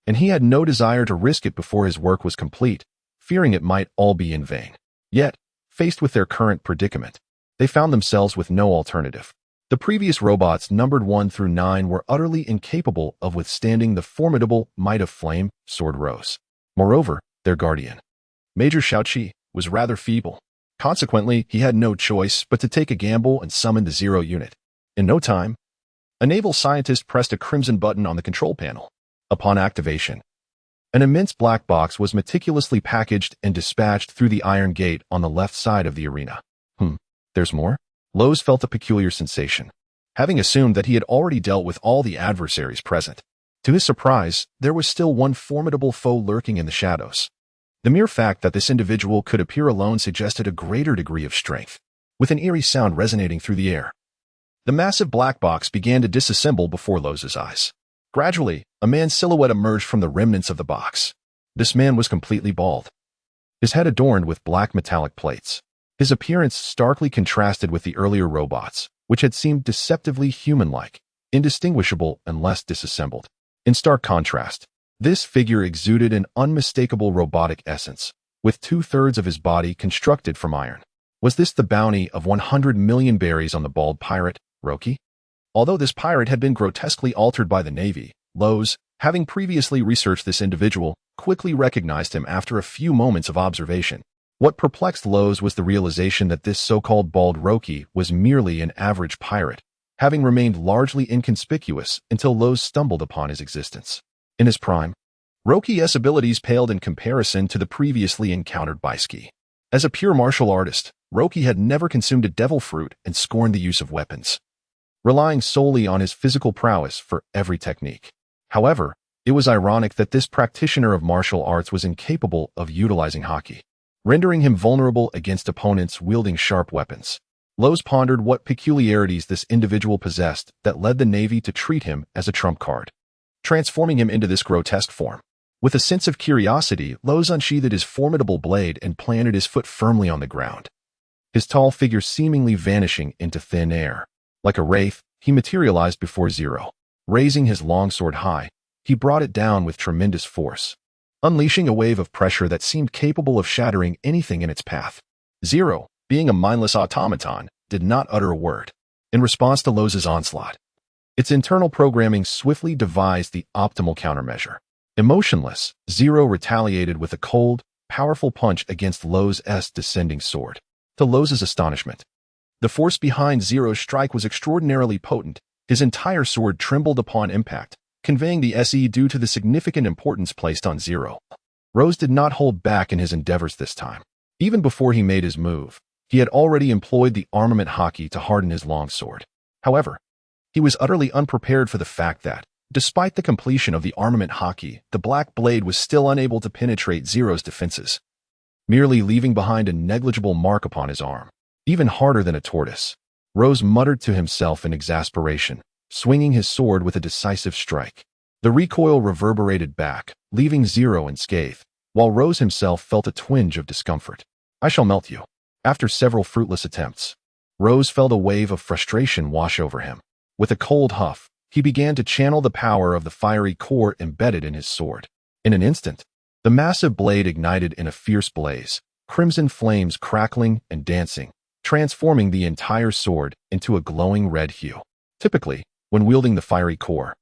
and he had no desire to risk it before his work was complete, fearing it might all be in vain. Yet, faced with their current predicament, they found themselves with no alternative. The previous robots numbered 1 through 9 were utterly incapable of withstanding the formidable might of flame, Sword Rose. Moreover, their guardian, Major Xiaoqi, was rather feeble. Consequently, he had no choice but to take a gamble and summon the 0 unit. In no time, a naval scientist pressed a crimson button on the control panel. Upon activation, an immense black box was meticulously packaged and dispatched through the iron gate on the left side of the arena. There's more? Lowe's felt a peculiar sensation, having assumed that he had already dealt with all the adversaries present. To his surprise, there was still one formidable foe lurking in the shadows. The mere fact that this individual could appear alone suggested a greater degree of strength. With an eerie sound resonating through the air, the massive black box began to disassemble before Lowe's eyes. Gradually, a man's silhouette emerged from the remnants of the box. This man was completely bald, his head adorned with black metallic plates. His appearance starkly contrasted with the earlier robots, which had seemed deceptively human-like, indistinguishable unless disassembled. In stark contrast, this figure exuded an unmistakable robotic essence, with 2/3 of his body constructed from iron. Was this the bounty of 100 million berries on the bald pirate, Roki? Although this pirate had been grotesquely altered by the Navy, Lowe's, having previously researched this individual, quickly recognized him after a few moments of observation. What perplexed Lowe's was the realization that this so-called bald Roki was merely an average pirate, having remained largely inconspicuous until Lowe's stumbled upon his existence. In his prime, Roki's abilities paled in comparison to the previously encountered Baisuke. As a pure martial artist, Roki had never consumed a devil fruit and scorned the use of weapons, relying solely on his physical prowess for every technique. However, it was ironic that this practitioner of martial arts was incapable of utilizing haki, rendering him vulnerable against opponents wielding sharp weapons. Lowe's pondered what peculiarities this individual possessed that led the Navy to treat him as a trump card, transforming him into this grotesque form. With a sense of curiosity, Lowe's unsheathed his formidable blade and planted his foot firmly on the ground, his tall figure seemingly vanishing into thin air. Like a wraith, he materialized before Zoro. Raising his longsword high, he brought it down with tremendous force, unleashing a wave of pressure that seemed capable of shattering anything in its path. Zoro, being a mindless automaton, did not utter a word. In response to Lowe's onslaught, its internal programming swiftly devised the optimal countermeasure. Emotionless, Zoro retaliated with a cold, powerful punch against Lowe's descending sword. To Lowe's astonishment, the force behind Zero's strike was extraordinarily potent. His entire sword trembled upon impact, conveying the SE due to the significant importance placed on Zoro. Rose did not hold back in his endeavors this time. Even before he made his move, he had already employed the armament haki to harden his longsword. However, he was utterly unprepared for the fact that, despite the completion of the armament haki, the black blade was still unable to penetrate Zero's defenses, merely leaving behind a negligible mark upon his arm, even harder than a tortoise. Rose muttered to himself in exasperation, swinging his sword with a decisive strike. The recoil reverberated back, leaving Zero unscathed, while Rose himself felt a twinge of discomfort. "I shall melt you." After several fruitless attempts, Rose felt a wave of frustration wash over him. With a cold huff, he began to channel the power of the fiery core embedded in his sword. In an instant, the massive blade ignited in a fierce blaze, crimson flames crackling and dancing, transforming the entire sword into a glowing red hue. Typically, when wielding the fiery core,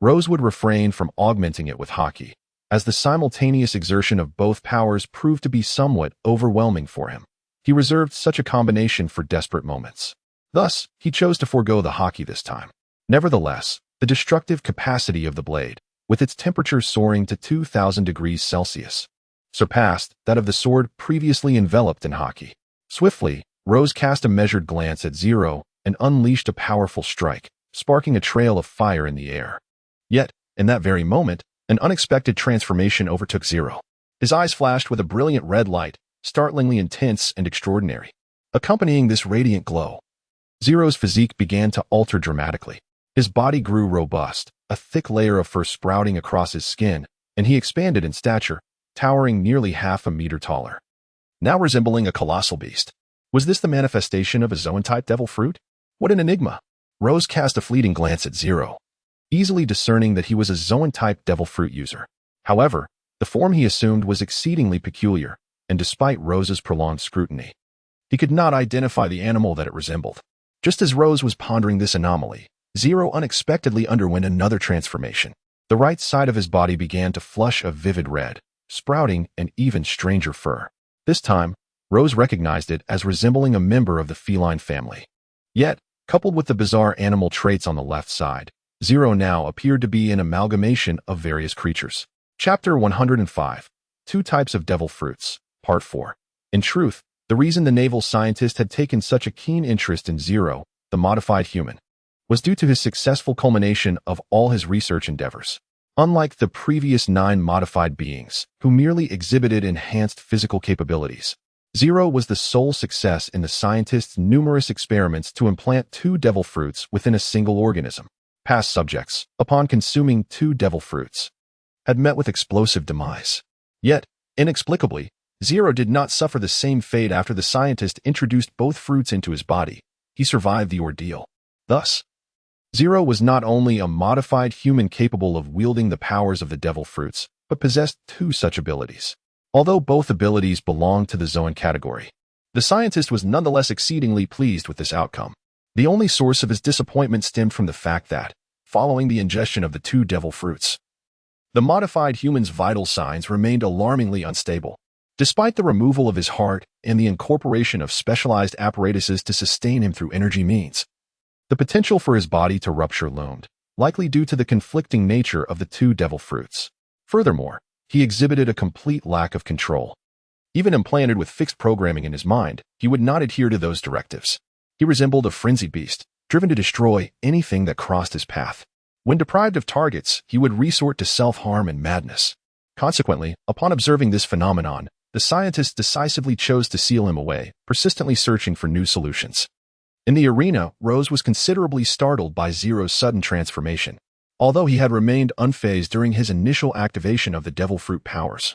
Rose would refrain from augmenting it with haki, as the simultaneous exertion of both powers proved to be somewhat overwhelming for him. He reserved such a combination for desperate moments. Thus, he chose to forego the haki this time. Nevertheless, the destructive capacity of the blade, with its temperature soaring to 2,000 degrees Celsius, surpassed that of the sword previously enveloped in haki. Swiftly, Rose cast a measured glance at Zero and unleashed a powerful strike, sparking a trail of fire in the air. Yet, in that very moment, an unexpected transformation overtook Zero. His eyes flashed with a brilliant red light, startlingly intense and extraordinary. Accompanying this radiant glow, Zero's physique began to alter dramatically. His body grew robust, a thick layer of fur sprouting across his skin, and he expanded in stature, towering nearly half a meter taller. Now resembling a colossal beast. Was this the manifestation of a Zoan-type devil fruit? What an enigma! Rose cast a fleeting glance at Zero, easily discerning that he was a Zoan-type devil fruit user. However, the form he assumed was exceedingly peculiar, and despite Rose's prolonged scrutiny, he could not identify the animal that it resembled. Just as Rose was pondering this anomaly, Zero unexpectedly underwent another transformation. The right side of his body began to flush a vivid red, sprouting an even stranger fur. This time, Rose recognized it as resembling a member of the feline family. Yet, coupled with the bizarre animal traits on the left side, Zero now appeared to be an amalgamation of various creatures. Chapter 105. Two Types of Devil Fruits, Part 4. In truth, the reason the naval scientist had taken such a keen interest in Zero, the modified human, was due to his successful culmination of all his research endeavors. Unlike the previous 9 modified beings, who merely exhibited enhanced physical capabilities, Zero was the sole success in the scientist's numerous experiments to implant 2 devil fruits within a single organism. Past subjects, upon consuming 2 devil fruits, had met with explosive demise. Yet, inexplicably, Zero did not suffer the same fate after the scientist introduced both fruits into his body. He survived the ordeal. Thus, Zero was not only a modified human capable of wielding the powers of the devil fruits, but possessed 2 such abilities. Although both abilities belonged to the Zoan category, the scientist was nonetheless exceedingly pleased with this outcome. The only source of his disappointment stemmed from the fact that, following the ingestion of the 2 devil fruits, the modified human's vital signs remained alarmingly unstable. Despite the removal of his heart and the incorporation of specialized apparatuses to sustain him through energy means, the potential for his body to rupture loomed, likely due to the conflicting nature of the 2 devil fruits. Furthermore, he exhibited a complete lack of control. Even implanted with fixed programming in his mind, he would not adhere to those directives. He resembled a frenzied beast, driven to destroy anything that crossed his path. When deprived of targets, he would resort to self-harm and madness. Consequently, upon observing this phenomenon, the scientist decisively chose to seal him away, persistently searching for new solutions. In the arena, Rose was considerably startled by Zero's sudden transformation, although he had remained unfazed during his initial activation of the devil fruit powers.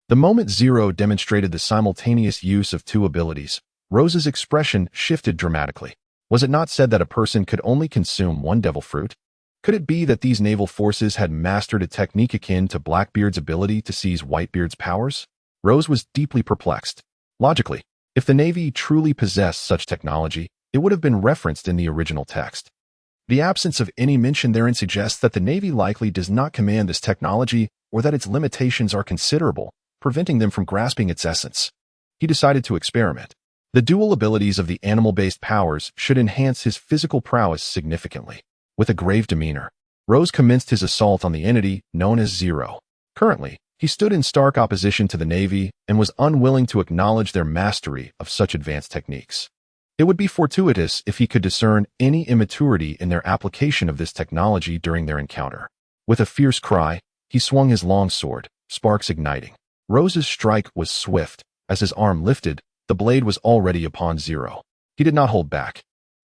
The moment Zero demonstrated the simultaneous use of 2 abilities, Rose's expression shifted dramatically. Was it not said that a person could only consume 1 devil fruit? Could it be that these naval forces had mastered a technique akin to Blackbeard's ability to seize Whitebeard's powers? Rose was deeply perplexed. Logically, if the Navy truly possessed such technology, it would have been referenced in the original text. The absence of any mention therein suggests that the Navy likely does not command this technology or that its limitations are considerable, preventing them from grasping its essence. He decided to experiment. The dual abilities of the animal-based powers should enhance his physical prowess significantly. With a grave demeanor, Rose commenced his assault on the entity known as Zero. Currently, He stood in stark opposition to the Navy and was unwilling to acknowledge their mastery of such advanced techniques. It would be fortuitous if he could discern any immaturity in their application of this technology during their encounter. With a fierce cry, he swung his long sword, sparks igniting. Rose's strike was swift. As his arm lifted, the blade was already upon Zoro. He did not hold back.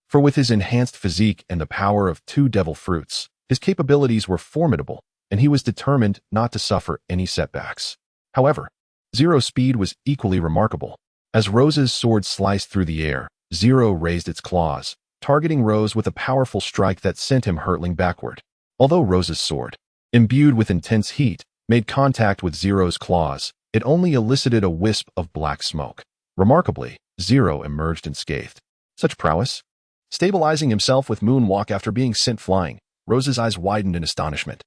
For with his enhanced physique and the power of 2 devil fruits, his capabilities were formidable, and he was determined not to suffer any setbacks. However, Zero's speed was equally remarkable. As Rose's sword sliced through the air, Zoro raised its claws, targeting Rose with a powerful strike that sent him hurtling backward. Although Rose's sword, imbued with intense heat, made contact with Zero's claws, it only elicited a wisp of black smoke. Remarkably, Zoro emerged unscathed. Such prowess? Stabilizing himself with moonwalk after being sent flying, Rose's eyes widened in astonishment.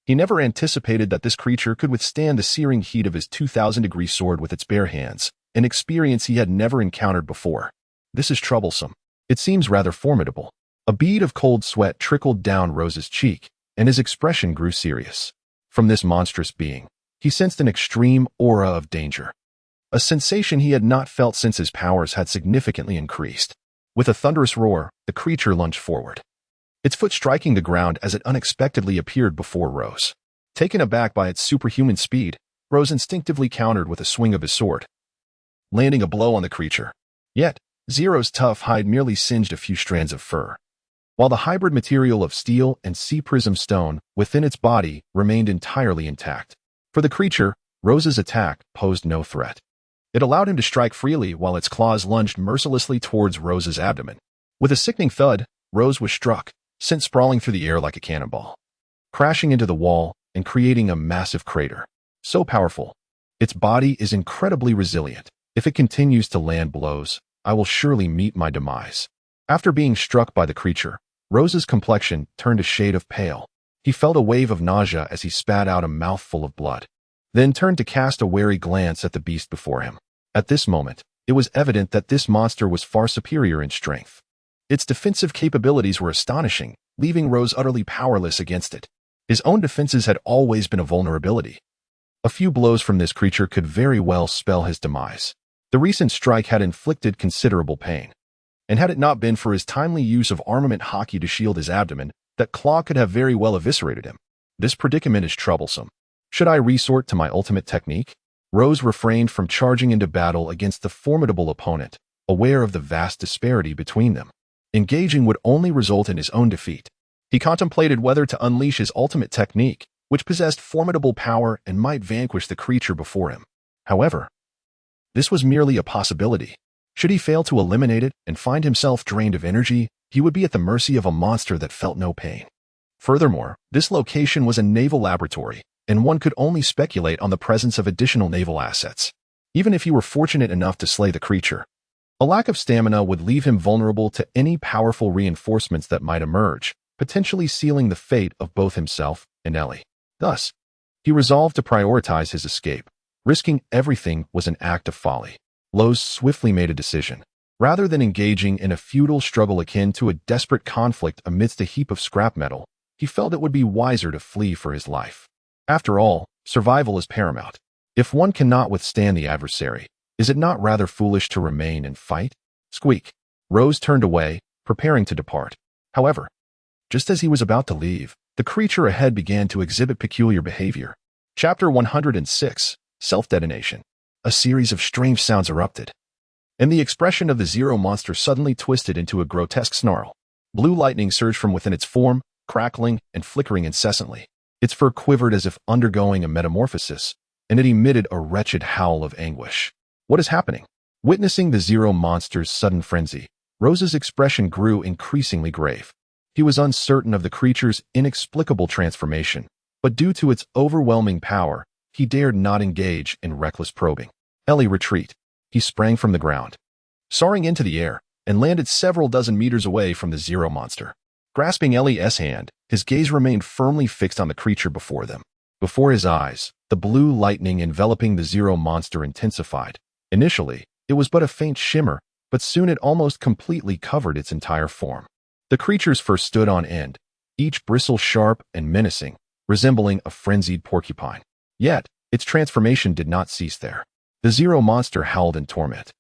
He never anticipated that this creature could withstand the searing heat of his 2,000-degree sword with its bare hands, an experience he had never encountered before. This is troublesome. It seems rather formidable. A bead of cold sweat trickled down Rose's cheek, and his expression grew serious. From this monstrous being, he sensed an extreme aura of danger. A sensation he had not felt since his powers had significantly increased. With a thunderous roar, the creature lunged forward, its foot striking the ground as it unexpectedly appeared before Rose. Taken aback by its superhuman speed, Rose instinctively countered with a swing of his sword, landing a blow on the creature. Yet, Zero's tough hide merely singed a few strands of fur, while the hybrid material of steel and sea prism stone within its body remained entirely intact. For the creature, Rose's attack posed no threat. It allowed him to strike freely while its claws lunged mercilessly towards Rose's abdomen. With a sickening thud, Rose was struck, sent sprawling through the air like a cannonball, crashing into the wall and creating a massive crater. So powerful, its body is incredibly resilient. If it continues to land blows, I will surely meet my demise. After being struck by the creature, Rose's complexion turned a shade of pale. He felt a wave of nausea as he spat out a mouthful of blood, then turned to cast a wary glance at the beast before him. At this moment, it was evident that this monster was far superior in strength. Its defensive capabilities were astonishing, leaving Rose utterly powerless against it. His own defenses had always been a vulnerability. A few blows from this creature could very well spell his demise. The recent strike had inflicted considerable pain, and had it not been for his timely use of armament hockey to shield his abdomen, that claw could have very well eviscerated him. This predicament is troublesome. Should I resort to my ultimate technique? Rose refrained from charging into battle against the formidable opponent, aware of the vast disparity between them. Engaging would only result in his own defeat. He contemplated whether to unleash his ultimate technique, which possessed formidable power and might vanquish the creature before him. However, this was merely a possibility. Should he fail to eliminate it and find himself drained of energy, he would be at the mercy of a monster that felt no pain. Furthermore, this location was a naval laboratory, and one could only speculate on the presence of additional naval assets. Even if he were fortunate enough to slay the creature, a lack of stamina would leave him vulnerable to any powerful reinforcements that might emerge, potentially sealing the fate of both himself and Ellie. Thus, he resolved to prioritize his escape. Risking everything was an act of folly. Lowe's swiftly made a decision. Rather than engaging in a futile struggle akin to a desperate conflict amidst a heap of scrap metal, he felt it would be wiser to flee for his life. After all, survival is paramount. If one cannot withstand the adversary, is it not rather foolish to remain and fight? Squeak. Rose turned away, preparing to depart. However, just as he was about to leave, the creature ahead began to exhibit peculiar behavior. Chapter 106, Self-Detonation. A series of strange sounds erupted, and the expression of the Zero monster suddenly twisted into a grotesque snarl. Blue lightning surged from within its form, crackling and flickering incessantly. Its fur quivered as if undergoing a metamorphosis, and it emitted a wretched howl of anguish. What is happening? Witnessing the Zero monster's sudden frenzy, Rose's expression grew increasingly grave. He was uncertain of the creature's inexplicable transformation, but due to its overwhelming power, he dared not engage in reckless probing. Ellie, retreat. He sprang from the ground, soaring into the air, and landed several dozen meters away from the Zero monster. Grasping Ellie's hand, his gaze remained firmly fixed on the creature before them. Before his eyes, the blue lightning enveloping the Zero monster intensified. Initially, it was but a faint shimmer, but soon it almost completely covered its entire form. The creature's fur stood on end, each bristle sharp and menacing, resembling a frenzied porcupine. Yet, Its transformation did not cease there. The Zero monster howled in torment.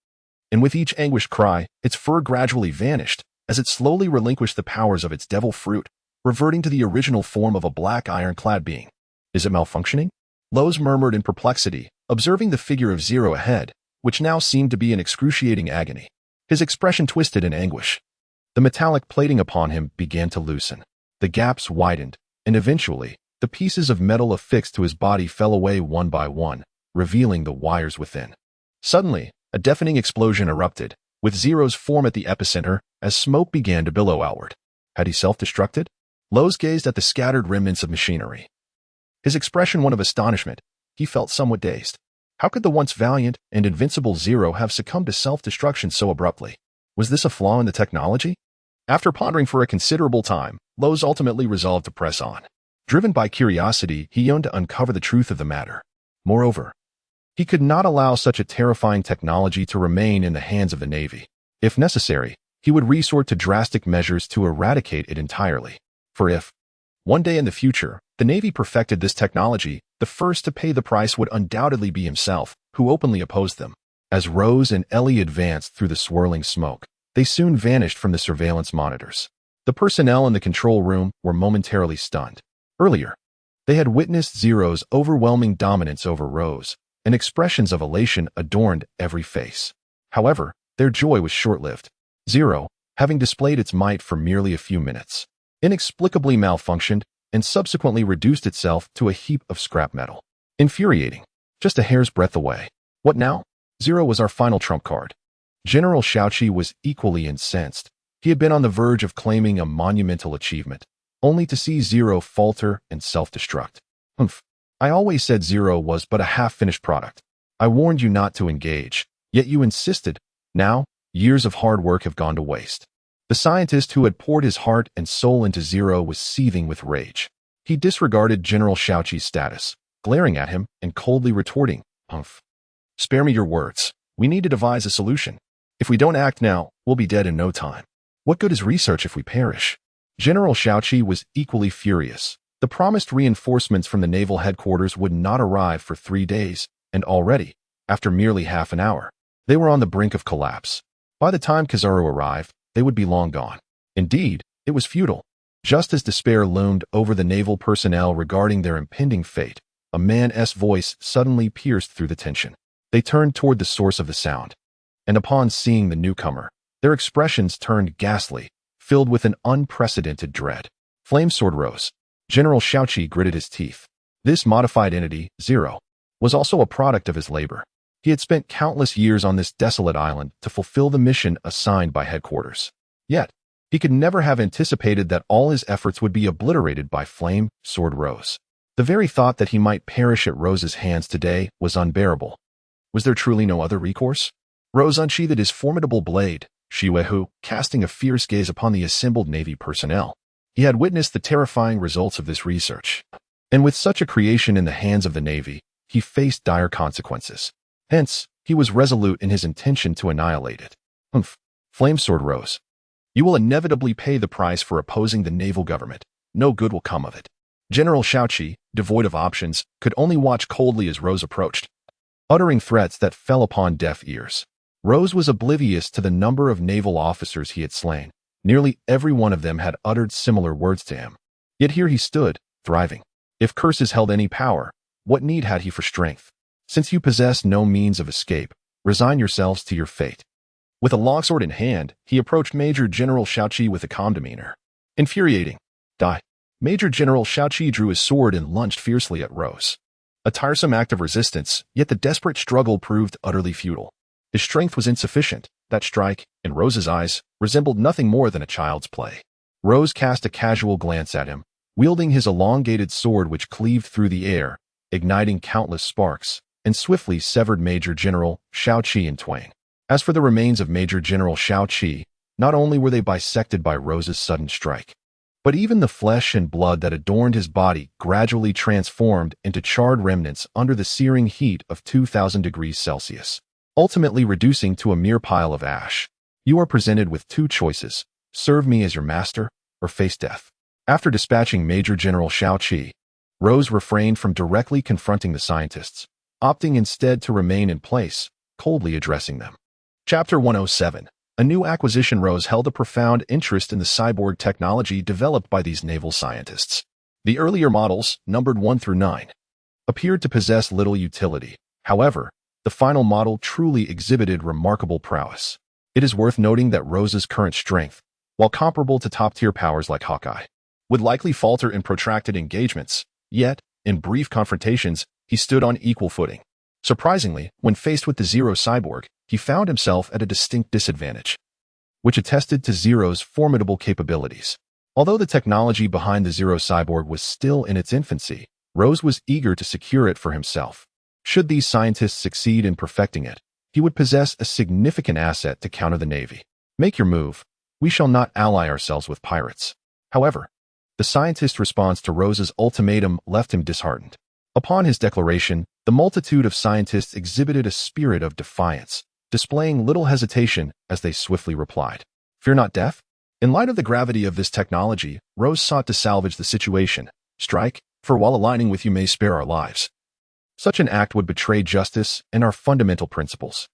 And with each anguished cry, its fur gradually vanished as it slowly relinquished the powers of its devil fruit, reverting to the original form of a black ironclad being. Is it malfunctioning? Lowe's murmured in perplexity, observing the figure of Zero ahead, which now seemed to be in excruciating agony. His expression twisted in anguish. The metallic plating upon him began to loosen. The gaps widened, and eventually, the pieces of metal affixed to his body fell away one by one, revealing the wires within. Suddenly, a deafening explosion erupted, with Zero's form at the epicenter as smoke began to billow outward. Had he self-destructed? Lowe's gazed at the scattered remnants of machinery. His expression one of astonishment. He felt somewhat dazed. How could the once valiant and invincible Zero have succumbed to self-destruction so abruptly? Was this a flaw in the technology? After pondering for a considerable time, Lowe's ultimately resolved to press on. Driven by curiosity, he yearned to uncover the truth of the matter. Moreover, he could not allow such a terrifying technology to remain in the hands of the Navy. If necessary, he would resort to drastic measures to eradicate it entirely. For if, one day in the future, the Navy perfected this technology, the first to pay the price would undoubtedly be himself, who openly opposed them. As Rose and Ellie advanced through the swirling smoke, they soon vanished from the surveillance monitors. The personnel in the control room were momentarily stunned. Earlier, they had witnessed Zero's overwhelming dominance over Rose, and expressions of elation adorned every face. However, their joy was short-lived. Zero, having displayed its might for merely a few minutes, inexplicably malfunctioned and subsequently reduced itself to a heap of scrap metal. Infuriating. Just a hair's breadth away. What now? Zero was our final trump card. General Shaoqi was equally incensed. He had been on the verge of claiming a monumental achievement, only to see Zero falter and self-destruct. Humph. I always said Zero was but a half-finished product. I warned you not to engage, yet you insisted. Now, years of hard work have gone to waste. The scientist who had poured his heart and soul into Zero was seething with rage. He disregarded General Shaoqi's status, glaring at him and coldly retorting, "Humph. Spare me your words. We need to devise a solution. If we don't act now, we'll be dead in no time. What good is research if we perish?" General Shaoqi was equally furious. The promised reinforcements from the naval headquarters would not arrive for 3 days, and already, after merely half an hour, they were on the brink of collapse. By the time Kizaru arrived, they would be long gone. Indeed, it was futile. Just as despair loomed over the naval personnel regarding their impending fate, a man's voice suddenly pierced through the tension. They turned toward the source of the sound, and upon seeing the newcomer, their expressions turned ghastly, filled with an unprecedented dread. Flamesword rose. General Shaoqi gritted his teeth. This modified entity, Zero, was also a product of his labor. He had spent countless years on this desolate island to fulfill the mission assigned by headquarters. Yet, he could never have anticipated that all his efforts would be obliterated by Flamesword Rose. The very thought that he might perish at Rose's hands today was unbearable. Was there truly no other recourse? Rose unsheathed his formidable blade, Shiwehu, casting a fierce gaze upon the assembled Navy personnel. He had witnessed the terrifying results of this research, and with such a creation in the hands of the Navy, he faced dire consequences. Hence, he was resolute in his intention to annihilate it. Humph. Flamesword Rose. You will inevitably pay the price for opposing the naval government. No good will come of it. General Shaoqi, devoid of options, could only watch coldly as Rose approached, uttering threats that fell upon deaf ears. Rose was oblivious to the number of naval officers he had slain. Nearly every one of them had uttered similar words to him. Yet here he stood, thriving. If curses held any power, what need had he for strength? Since you possess no means of escape, resign yourselves to your fate. With a longsword in hand, he approached Major General Shaoqi with a calm demeanor. Infuriating. Die. Major General Shaoqi drew his sword and lunged fiercely at Rose. A tiresome act of resistance, yet the desperate struggle proved utterly futile. His strength was insufficient. That strike, in Rose's eyes, resembled nothing more than a child's play. Rose cast a casual glance at him, wielding his elongated sword which cleaved through the air, igniting countless sparks, and swiftly severed Major General Shaoqi in twain. As for the remains of Major General Shaoqi, not only were they bisected by Rose's sudden strike, but even the flesh and blood that adorned his body gradually transformed into charred remnants under the searing heat of 2,000 degrees Celsius. Ultimately reducing to a mere pile of ash. You are presented with 2 choices: serve me as your master, or face death. After dispatching Major General Shaoqi, Rose refrained from directly confronting the scientists, opting instead to remain in place, coldly addressing them. Chapter 107. A new acquisition. Rose held a profound interest in the cyborg technology developed by these naval scientists. The earlier models, numbered 1 through 9, appeared to possess little utility. However, the final model truly exhibited remarkable prowess. It is worth noting that Rose's current strength, while comparable to top-tier powers like Hawkeye, would likely falter in protracted engagements, yet, in brief confrontations, he stood on equal footing. Surprisingly, when faced with the Zero cyborg, he found himself at a distinct disadvantage, which attested to Zero's formidable capabilities. Although the technology behind the Zero cyborg was still in its infancy, Rose was eager to secure it for himself. Should these scientists succeed in perfecting it, he would possess a significant asset to counter the Navy. Make your move. We shall not ally ourselves with pirates. However, the scientist's response to Rose's ultimatum left him disheartened. Upon his declaration, the multitude of scientists exhibited a spirit of defiance, displaying little hesitation as they swiftly replied, "Fear not death?" In light of the gravity of this technology, Rose sought to salvage the situation. "Strike, for while aligning with you may spare our lives." Such an act would betray justice and our fundamental principles.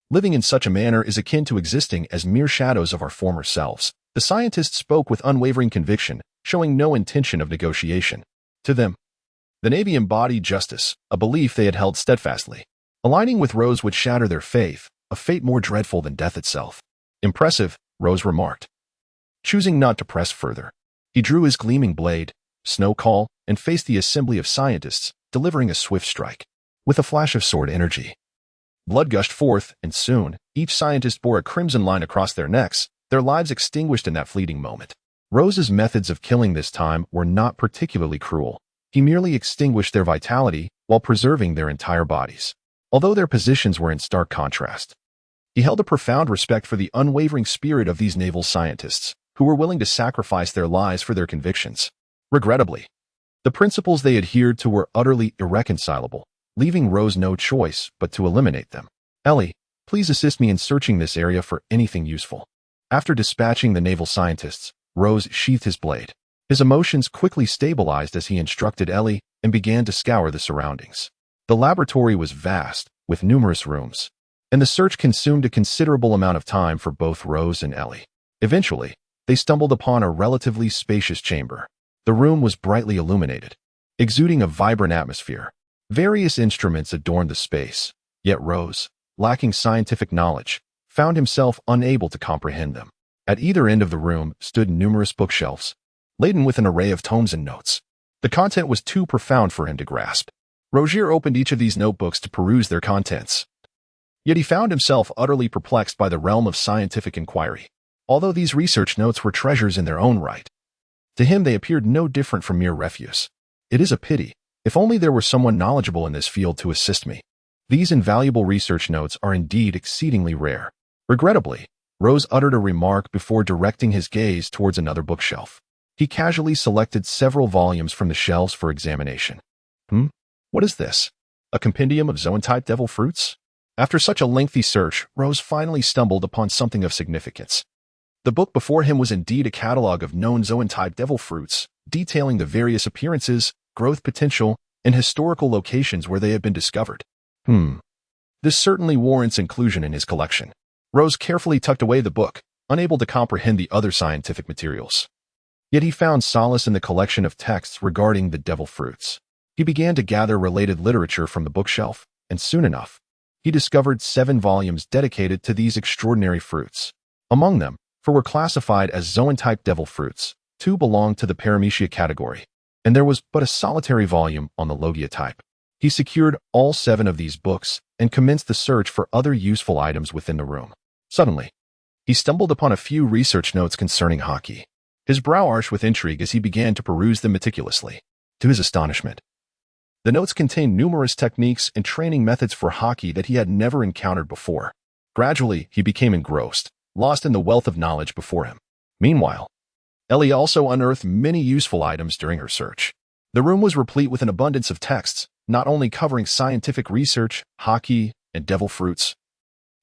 Living in such a manner is akin to existing as mere shadows of our former selves. The scientist spoke with unwavering conviction, showing no intention of negotiation. To them, the Navy embodied justice, a belief they had held steadfastly. Aligning with Rose would shatter their faith, a fate more dreadful than death itself. "Impressive," Rose remarked. Choosing not to press further, he drew his gleaming blade, Snow Call, and faced the assembly of scientists, delivering a swift strike. With a flash of sword energy, blood gushed forth, and soon, each scientist bore a crimson line across their necks, their lives extinguished in that fleeting moment. Rose's methods of killing this time were not particularly cruel. He merely extinguished their vitality while preserving their entire bodies. Although their positions were in stark contrast, he held a profound respect for the unwavering spirit of these naval scientists, who were willing to sacrifice their lives for their convictions. Regrettably, the principles they adhered to were utterly irreconcilable, leaving Rose no choice but to eliminate them. "Ellie, please assist me in searching this area for anything useful." After dispatching the naval scientists, Rose sheathed his blade. His emotions quickly stabilized as he instructed Ellie and began to scour the surroundings. The laboratory was vast, with numerous rooms, and the search consumed a considerable amount of time for both Rose and Ellie. Eventually, they stumbled upon a relatively spacious chamber. The room was brightly illuminated, exuding a vibrant atmosphere. Various instruments adorned the space, yet Rose, lacking scientific knowledge, found himself unable to comprehend them. At either end of the room stood numerous bookshelves, laden with an array of tomes and notes. The content was too profound for him to grasp. Rozier opened each of these notebooks to peruse their contents. Yet he found himself utterly perplexed by the realm of scientific inquiry. Although these research notes were treasures in their own right, to him they appeared no different from mere refuse. "It is a pity. If only there were someone knowledgeable in this field to assist me. These invaluable research notes are indeed exceedingly rare." Regrettably, Rose uttered a remark before directing his gaze towards another bookshelf. He casually selected several volumes from the shelves for examination. What is this? A compendium of Zoan-type devil fruits? After such a lengthy search, Rose finally stumbled upon something of significance. The book before him was indeed a catalog of known Zoan-type devil fruits, detailing the various appearances, growth potential, and historical locations where they have been discovered. This certainly warrants inclusion in his collection. Rose carefully tucked away the book, unable to comprehend the other scientific materials. Yet he found solace in the collection of texts regarding the devil fruits. He began to gather related literature from the bookshelf, and soon enough, he discovered 7 volumes dedicated to these extraordinary fruits. Among them, 4 were classified as Zoan-type devil fruits, 2 belonged to the Paramecia category, and there was but a solitary volume on the Logia type. He secured all 7 of these books and commenced the search for other useful items within the room. Suddenly, he stumbled upon a few research notes concerning hockey. His brow arched with intrigue as he began to peruse them meticulously. To his astonishment, the notes contained numerous techniques and training methods for hockey that he had never encountered before. Gradually, he became engrossed, lost in the wealth of knowledge before him. Meanwhile, Ellie also unearthed many useful items during her search. The room was replete with an abundance of texts, not only covering scientific research, hockey, and devil fruits,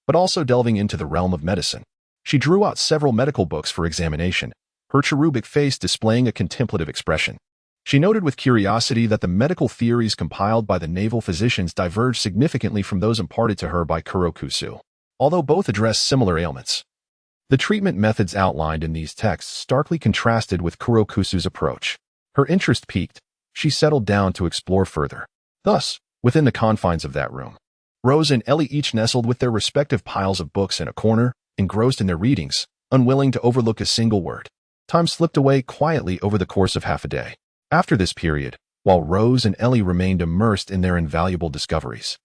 but also delving into the realm of medicine. She drew out several medical books for examination, her cherubic face displaying a contemplative expression. She noted with curiosity that the medical theories compiled by the naval physicians diverged significantly from those imparted to her by Kurokusu, although both address similar ailments. The treatment methods outlined in these texts starkly contrasted with Kurokusu's approach. Her interest piqued. She settled down to explore further. Thus, within the confines of that room, Rose and Ellie each nestled with their respective piles of books in a corner, engrossed in their readings, unwilling to overlook a single word. Time slipped away quietly over the course of half a day. After this period, while Rose and Ellie remained immersed in their invaluable discoveries,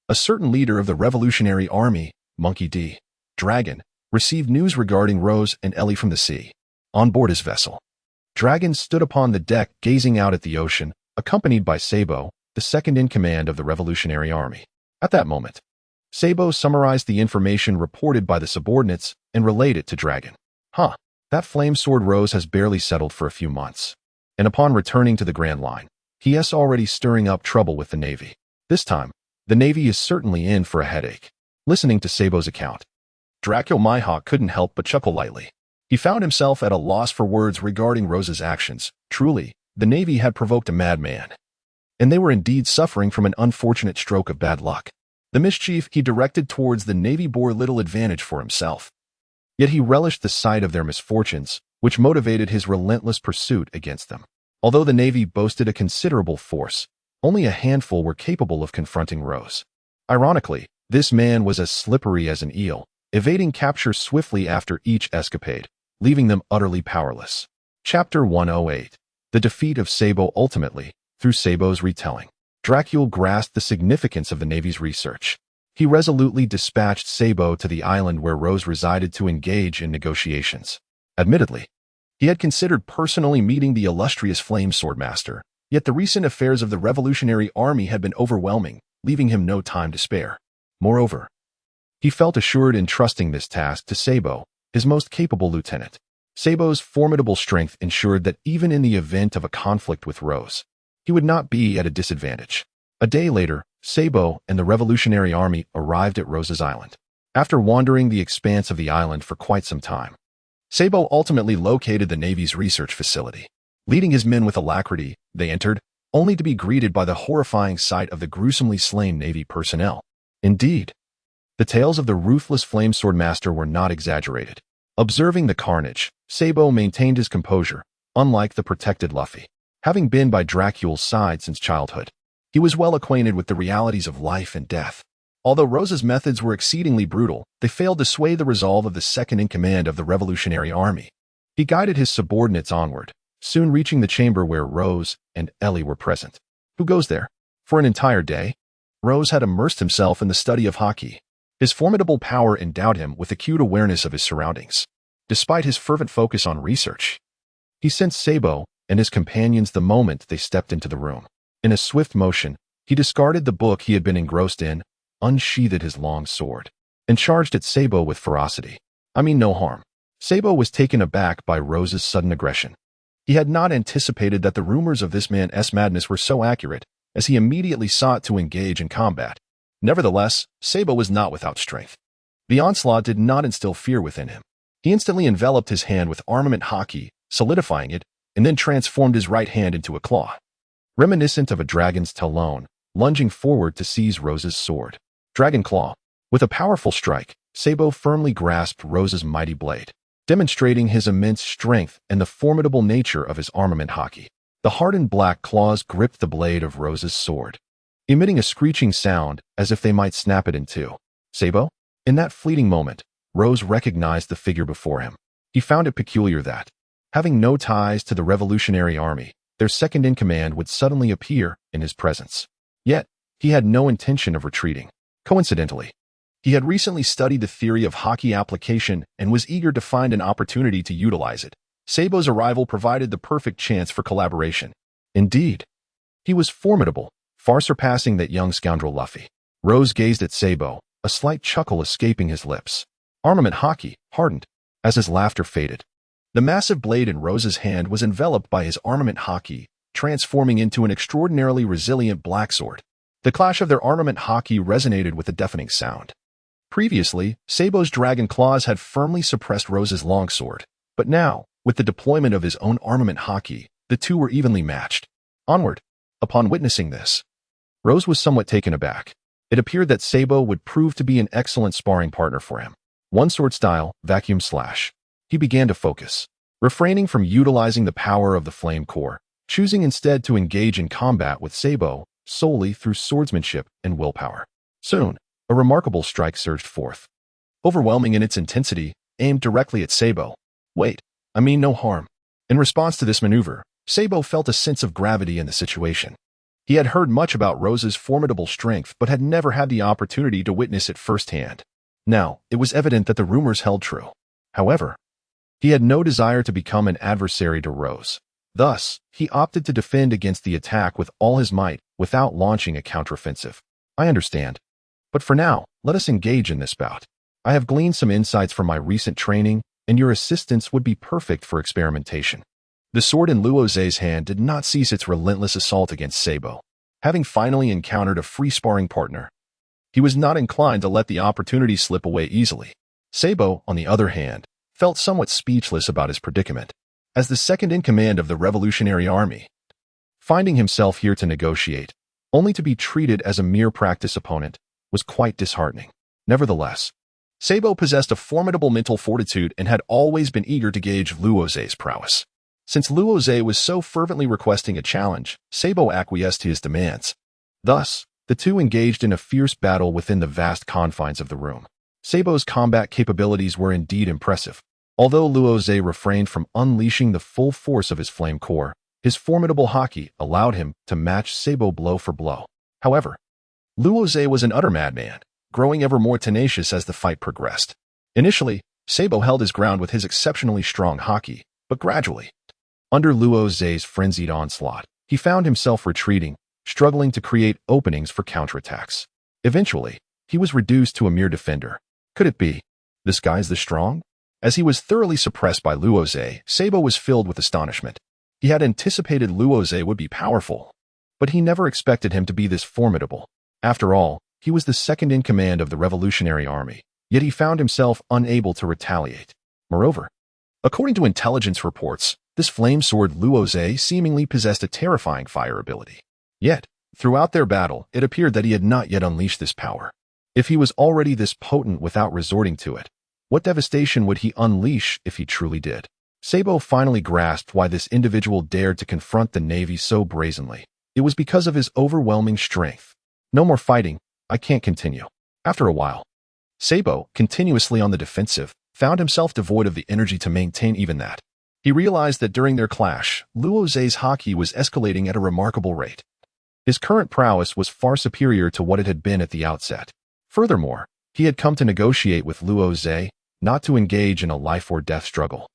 a certain leader of the Revolutionary Army, Monkey D. Dragon, received news regarding Rose and Ellie from the sea. On board his vessel, Dragon stood upon the deck gazing out at the ocean, accompanied by Sabo, the second-in-command of the Revolutionary Army. At that moment, Sabo summarized the information reported by the subordinates and relayed it to Dragon. That flame sword Rose has barely settled for a few months. And upon returning to the Grand Line, he is already stirring up trouble with the Navy. This time, the Navy is certainly in for a headache. Listening to Sabo's account, Mihawk couldn't help but chuckle lightly. He found himself at a loss for words regarding Rose's actions. Truly, the Navy had provoked a madman, and they were indeed suffering from an unfortunate stroke of bad luck. The mischief he directed towards the Navy bore little advantage for himself. Yet he relished the sight of their misfortunes, which motivated his relentless pursuit against them. Although the Navy boasted a considerable force, only a handful were capable of confronting Rose. Ironically, this man was as slippery as an eel, evading capture swiftly after each escapade, leaving them utterly powerless. Chapter 108. The defeat of Sabo. Ultimately, through Sabo's retelling, Dracula grasped the significance of the Navy's research. He resolutely dispatched Sabo to the island where Rose resided to engage in negotiations. Admittedly, he had considered personally meeting the illustrious Flame Swordmaster, yet the recent affairs of the Revolutionary Army had been overwhelming, leaving him no time to spare. Moreover, he felt assured in trusting this task to Sabo, his most capable lieutenant. Sabo's formidable strength ensured that even in the event of a conflict with Rose, he would not be at a disadvantage. A day later, Sabo and the Revolutionary Army arrived at Rose's Island. After wandering the expanse of the island for quite some time, Sabo ultimately located the Navy's research facility. Leading his men with alacrity, they entered, only to be greeted by the horrifying sight of the gruesomely slain Navy personnel. Indeed, the tales of the ruthless Flame Swordmaster were not exaggerated. Observing the carnage, Sabo maintained his composure, unlike the protected Luffy. Having been by Dracula's side since childhood, he was well acquainted with the realities of life and death. Although Rose's methods were exceedingly brutal, they failed to sway the resolve of the second-in-command of the Revolutionary Army. He guided his subordinates onward, soon reaching the chamber where Rose and Ellie were present. Who goes there? For an entire day, Rose had immersed himself in the study of Haki. His formidable power endowed him with acute awareness of his surroundings. Despite his fervent focus on research, he sensed Sabo and his companions the moment they stepped into the room. In a swift motion, he discarded the book he had been engrossed in, unsheathed his long sword, and charged at Sabo with ferocity. I mean no harm. Sabo was taken aback by Rose's sudden aggression. He had not anticipated that the rumors of this man's madness were so accurate, as he immediately sought to engage in combat. Nevertheless, Sabo was not without strength. The onslaught did not instill fear within him. He instantly enveloped his hand with armament Haki, solidifying it, and then transformed his right hand into a claw, reminiscent of a dragon's talon, lunging forward to seize Rose's sword. Dragon Claw. With a powerful strike, Sabo firmly grasped Rose's mighty blade, demonstrating his immense strength and the formidable nature of his armament Haki. The hardened black claws gripped the blade of Rose's sword, emitting a screeching sound as if they might snap it in two. Sabo? In that fleeting moment, Rose recognized the figure before him. He found it peculiar that, having no ties to the Revolutionary Army, their second-in-command would suddenly appear in his presence. Yet, he had no intention of retreating. Coincidentally, he had recently studied the theory of Haki application and was eager to find an opportunity to utilize it. Sabo's arrival provided the perfect chance for collaboration. Indeed, he was formidable, far surpassing that young scoundrel Luffy. Rose gazed at Sabo, a slight chuckle escaping his lips. Armament Haki hardened. As his laughter faded, the massive blade in Rose's hand was enveloped by his armament Haki, transforming into an extraordinarily resilient black sword. The clash of their armament Haki resonated with a deafening sound. Previously, Sabo's dragon claws had firmly suppressed Rose's longsword, but now, with the deployment of his own armament Haki, the two were evenly matched. Onward. Upon witnessing this, Rose was somewhat taken aback. It appeared that Sabo would prove to be an excellent sparring partner for him. One sword style, vacuum slash. He began to focus, refraining from utilizing the power of the flame core, choosing instead to engage in combat with Sabo solely through swordsmanship and willpower. Soon, a remarkable strike surged forth, overwhelming in its intensity, aimed directly at Sabo. Wait, I mean no harm. In response to this maneuver, Sabo felt a sense of gravity in the situation. He had heard much about Rose's formidable strength but had never had the opportunity to witness it firsthand. Now, it was evident that the rumors held true. However, he had no desire to become an adversary to Rose. Thus, he opted to defend against the attack with all his might without launching a counteroffensive. I understand. But for now, let us engage in this bout. I have gleaned some insights from my recent training, and your assistance would be perfect for experimentation. The sword in Luoze's hand did not cease its relentless assault against Sabo. Having finally encountered a free sparring partner, he was not inclined to let the opportunity slip away easily. Sabo, on the other hand, felt somewhat speechless about his predicament. As the second-in-command of the Revolutionary Army, finding himself here to negotiate, only to be treated as a mere practice opponent, was quite disheartening. Nevertheless, Sabo possessed a formidable mental fortitude and had always been eager to gauge Luoze's prowess. Since Luoze was so fervently requesting a challenge, Sabo acquiesced to his demands. Thus, the two engaged in a fierce battle within the vast confines of the room. Sabo's combat capabilities were indeed impressive. Although Luoze refrained from unleashing the full force of his flame core, his formidable haki allowed him to match Sabo blow for blow. However, Luoze was an utter madman, growing ever more tenacious as the fight progressed. Initially, Sabo held his ground with his exceptionally strong haki, but gradually, under Luoze's frenzied onslaught, he found himself retreating, struggling to create openings for counterattacks. Eventually, he was reduced to a mere defender. Could it be? This guy's the strong? As he was thoroughly suppressed by Luoze, Sabo was filled with astonishment. He had anticipated Luoze would be powerful, but he never expected him to be this formidable. After all, he was the second-in-command of the Revolutionary Army, yet he found himself unable to retaliate. Moreover, according to intelligence reports, this flame sword Luoze seemingly possessed a terrifying fire ability. Yet, throughout their battle, it appeared that he had not yet unleashed this power. If he was already this potent without resorting to it, what devastation would he unleash if he truly did? Sabo finally grasped why this individual dared to confront the Navy so brazenly. It was because of his overwhelming strength. No more fighting. I can't continue. After a while, Sabo, continuously on the defensive, found himself devoid of the energy to maintain even that. He realized that during their clash, Luoze's haki was escalating at a remarkable rate. His current prowess was far superior to what it had been at the outset. Furthermore, he had come to negotiate with Luoze, not to engage in a life-or-death struggle,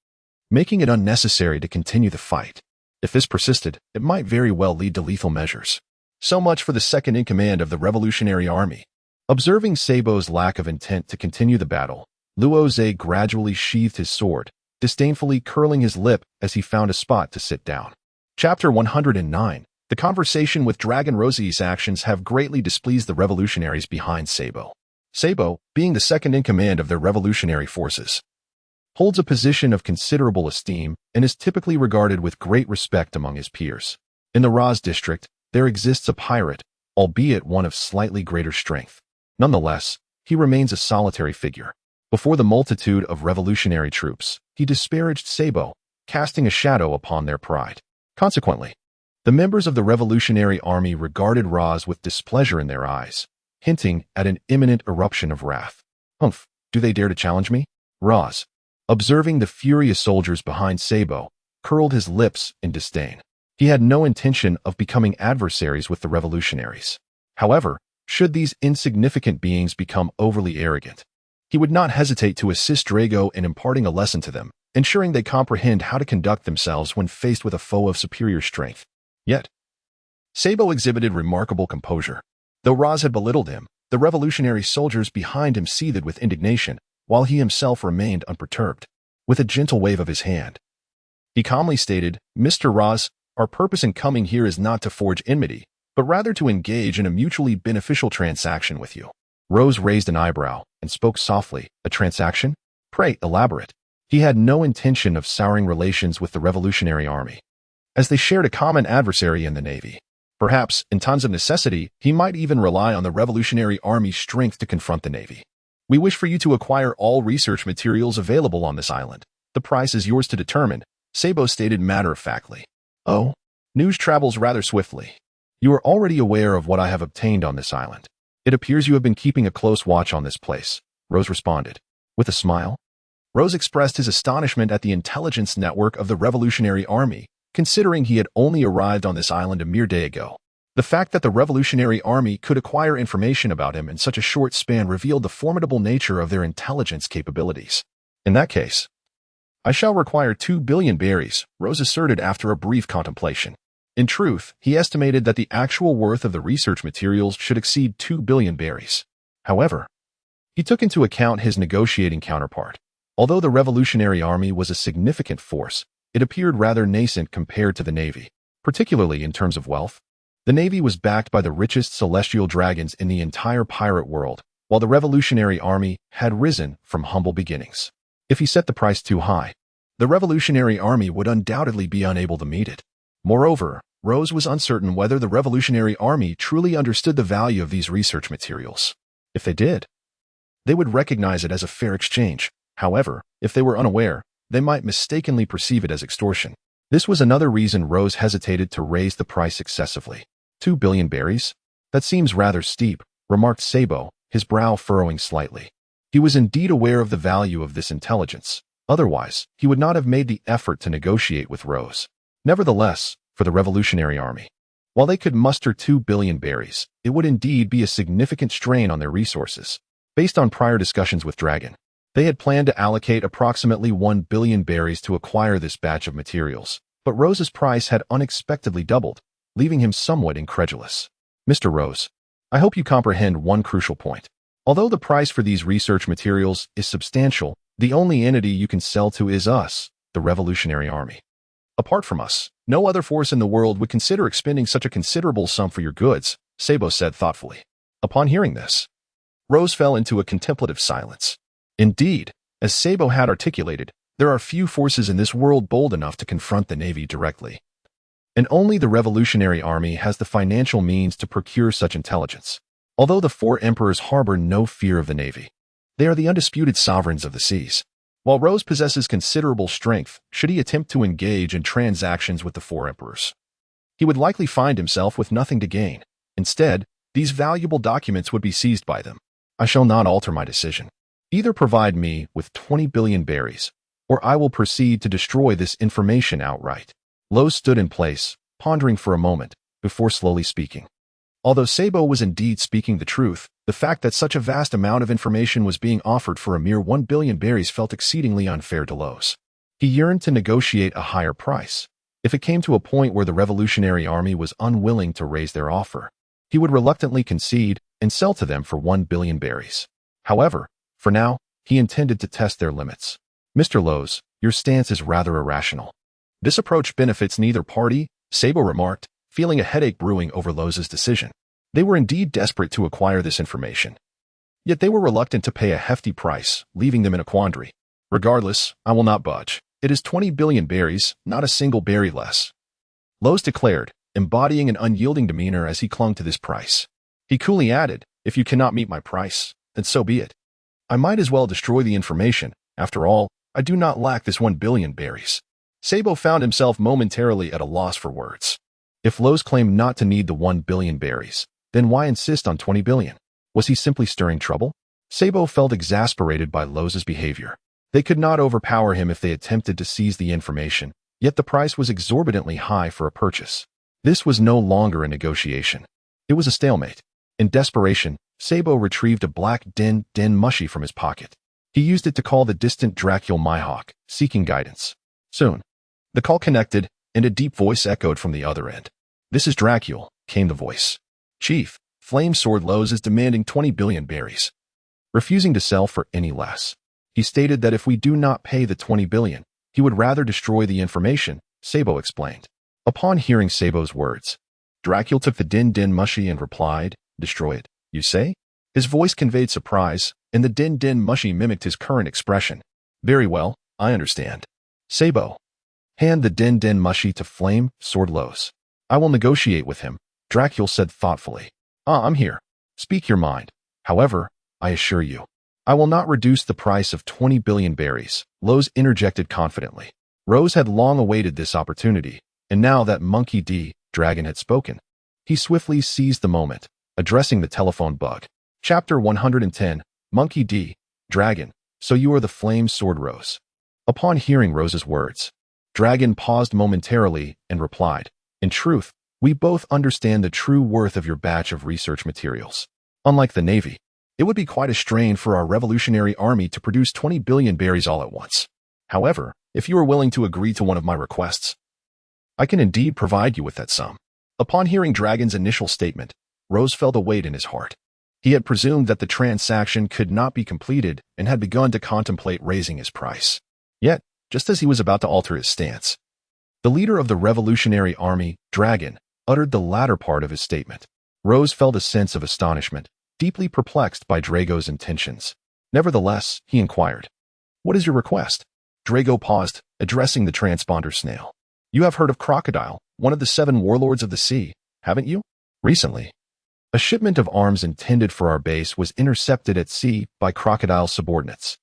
making it unnecessary to continue the fight. If this persisted, it might very well lead to lethal measures. So much for the second-in-command of the Revolutionary Army. Observing Sabo's lack of intent to continue the battle, Luoze gradually sheathed his sword, disdainfully curling his lip as he found a spot to sit down. Chapter 109. The conversation with Dragon Rosé's actions have greatly displeased the revolutionaries behind Sabo. Sabo, being the second-in-command of their revolutionary forces, holds a position of considerable esteem and is typically regarded with great respect among his peers. In the Rozé district, there exists a pirate, albeit one of slightly greater strength. Nonetheless, he remains a solitary figure. Before the multitude of revolutionary troops, he disparaged Sabo, casting a shadow upon their pride. Consequently, the members of the Revolutionary Army regarded Rozé with displeasure in their eyes, hinting at an imminent eruption of wrath. Humph, do they dare to challenge me? Rozé, observing the furious soldiers behind Sabo, curled his lips in disdain. He had no intention of becoming adversaries with the revolutionaries. However, should these insignificant beings become overly arrogant, he would not hesitate to assist Drago in imparting a lesson to them, ensuring they comprehend how to conduct themselves when faced with a foe of superior strength. Yet, Sabo exhibited remarkable composure. Though Rozé had belittled him, the revolutionary soldiers behind him seethed with indignation, while he himself remained unperturbed. With a gentle wave of his hand, he calmly stated, "Mr. Rozé, our purpose in coming here is not to forge enmity, but rather to engage in a mutually beneficial transaction with you." Rozé raised an eyebrow and spoke softly. "A transaction? Pray, elaborate." He had no intention of souring relations with the Revolutionary Army. as they shared a common adversary in the Navy. Perhaps, in times of necessity, he might even rely on the Revolutionary Army's strength to confront the Navy. We wish for you to acquire all research materials available on this island. The price is yours to determine, Sabo stated matter-of-factly. Oh, news travels rather swiftly. You are already aware of what I have obtained on this island. It appears you have been keeping a close watch on this place, Rose responded. With a smile, Rose expressed his astonishment at the intelligence network of the Revolutionary Army, considering he had only arrived on this island a mere day ago. The fact that the Revolutionary Army could acquire information about him in such a short span revealed the formidable nature of their intelligence capabilities. In that case, I shall require 2 billion berries, Rose asserted after a brief contemplation. In truth, he estimated that the actual worth of the research materials should exceed 2 billion berries. However, he took into account his negotiating counterpart. Although the Revolutionary Army was a significant force, it appeared rather nascent compared to the Navy, particularly in terms of wealth. The Navy was backed by the richest celestial dragons in the entire pirate world, while the Revolutionary Army had risen from humble beginnings. If he set the price too high, the Revolutionary Army would undoubtedly be unable to meet it. Moreover, Rose was uncertain whether the Revolutionary Army truly understood the value of these research materials. If they did, they would recognize it as a fair exchange. However, if they were unaware, they might mistakenly perceive it as extortion. This was another reason Rose hesitated to raise the price excessively. 2 billion berries? That seems rather steep, remarked Sabo, his brow furrowing slightly. He was indeed aware of the value of this intelligence. Otherwise, he would not have made the effort to negotiate with Rose. Nevertheless, for the Revolutionary Army, while they could muster 2 billion berries, it would indeed be a significant strain on their resources. Based on prior discussions with Dragon, they had planned to allocate approximately 1 billion berries to acquire this batch of materials, but Rose's price had unexpectedly doubled, leaving him somewhat incredulous. Mr. Rose, I hope you comprehend one crucial point. Although the price for these research materials is substantial, the only entity you can sell to is us, the Revolutionary Army. Apart from us, no other force in the world would consider expending such a considerable sum for your goods, Sabo said thoughtfully. Upon hearing this, Rose fell into a contemplative silence. Indeed, as Sabo had articulated, there are few forces in this world bold enough to confront the Navy directly. And only the Revolutionary Army has the financial means to procure such intelligence. Although the 4 emperors harbor no fear of the Navy, they are the undisputed sovereigns of the seas. While Rose possesses considerable strength, should he attempt to engage in transactions with the 4 emperors, he would likely find himself with nothing to gain. Instead, these valuable documents would be seized by them. I shall not alter my decision. Either provide me with 20 billion berries, or I will proceed to destroy this information outright. Lowe stood in place, pondering for a moment, before slowly speaking. Although Sabo was indeed speaking the truth, the fact that such a vast amount of information was being offered for a mere 1 billion berries felt exceedingly unfair to Lowe's. He yearned to negotiate a higher price. If it came to a point where the Revolutionary Army was unwilling to raise their offer, he would reluctantly concede and sell to them for 1 billion berries. However, for now, he intended to test their limits. Mr. Lowe's, your stance is rather irrational. This approach benefits neither party, Sabo remarked, feeling a headache brewing over Lowe's decision. They were indeed desperate to acquire this information. Yet they were reluctant to pay a hefty price, leaving them in a quandary. Regardless, I will not budge. It is 20 billion berries, not a single berry less. Lowe's declared, embodying an unyielding demeanor as he clung to this price. He coolly added, if you cannot meet my price, then so be it. I might as well destroy the information. After all, I do not lack this 1 billion berries. Sabo found himself momentarily at a loss for words. If Lowe's claimed not to need the 1 billion berries, then why insist on 20 billion? Was he simply stirring trouble? Sabo felt exasperated by Lowe's behavior. They could not overpower him if they attempted to seize the information, yet the price was exorbitantly high for a purchase. This was no longer a negotiation. It was a stalemate. In desperation, Sabo retrieved a black din mushy from his pocket. He used it to call the distant Rozé Mihawk, seeking guidance. Soon, the call connected, and a deep voice echoed from the other end. This is Dracul, came the voice. Chief, Flame Sword Lowe's is demanding 20 billion berries. Refusing to sell for any less. He stated that if we do not pay the 20 billion, he would rather destroy the information, Sabo explained. Upon hearing Sabo's words, Dracul took the din mushy and replied, destroy it, you say? His voice conveyed surprise, and the din mushy mimicked his current expression. Very well, I understand. Sabo. Hand the Den Den Mushi to Flame, Sword Los. I will negotiate with him, Dracul said thoughtfully. I'm here. Speak your mind. However, I assure you, I will not reduce the price of 20 billion berries, Los interjected confidently. Rose had long awaited this opportunity, and now that Monkey D. Dragon had spoken, he swiftly seized the moment, addressing the telephone bug. Chapter 110, Monkey D. Dragon, so you are the Flame Sword Rose. Upon hearing Rose's words, Dragon paused momentarily and replied, in truth, we both understand the true worth of your batch of research materials. Unlike the Navy, it would be quite a strain for our revolutionary army to produce 20 billion berries all at once. However, if you are willing to agree to one of my requests, I can indeed provide you with that sum. Upon hearing Dragon's initial statement, Rose felt a weight in his heart. He had presumed that the transaction could not be completed and had begun to contemplate raising his price. Yet, just as he was about to alter his stance, the leader of the revolutionary army, Dragon, uttered the latter part of his statement. Rose felt a sense of astonishment, deeply perplexed by Drago's intentions. Nevertheless, he inquired, what is your request? Drago paused, addressing the transponder snail. You have heard of Crocodile, one of the 7 warlords of the sea, haven't you? Recently, a shipment of arms intended for our base was intercepted at sea by Crocodile's subordinates.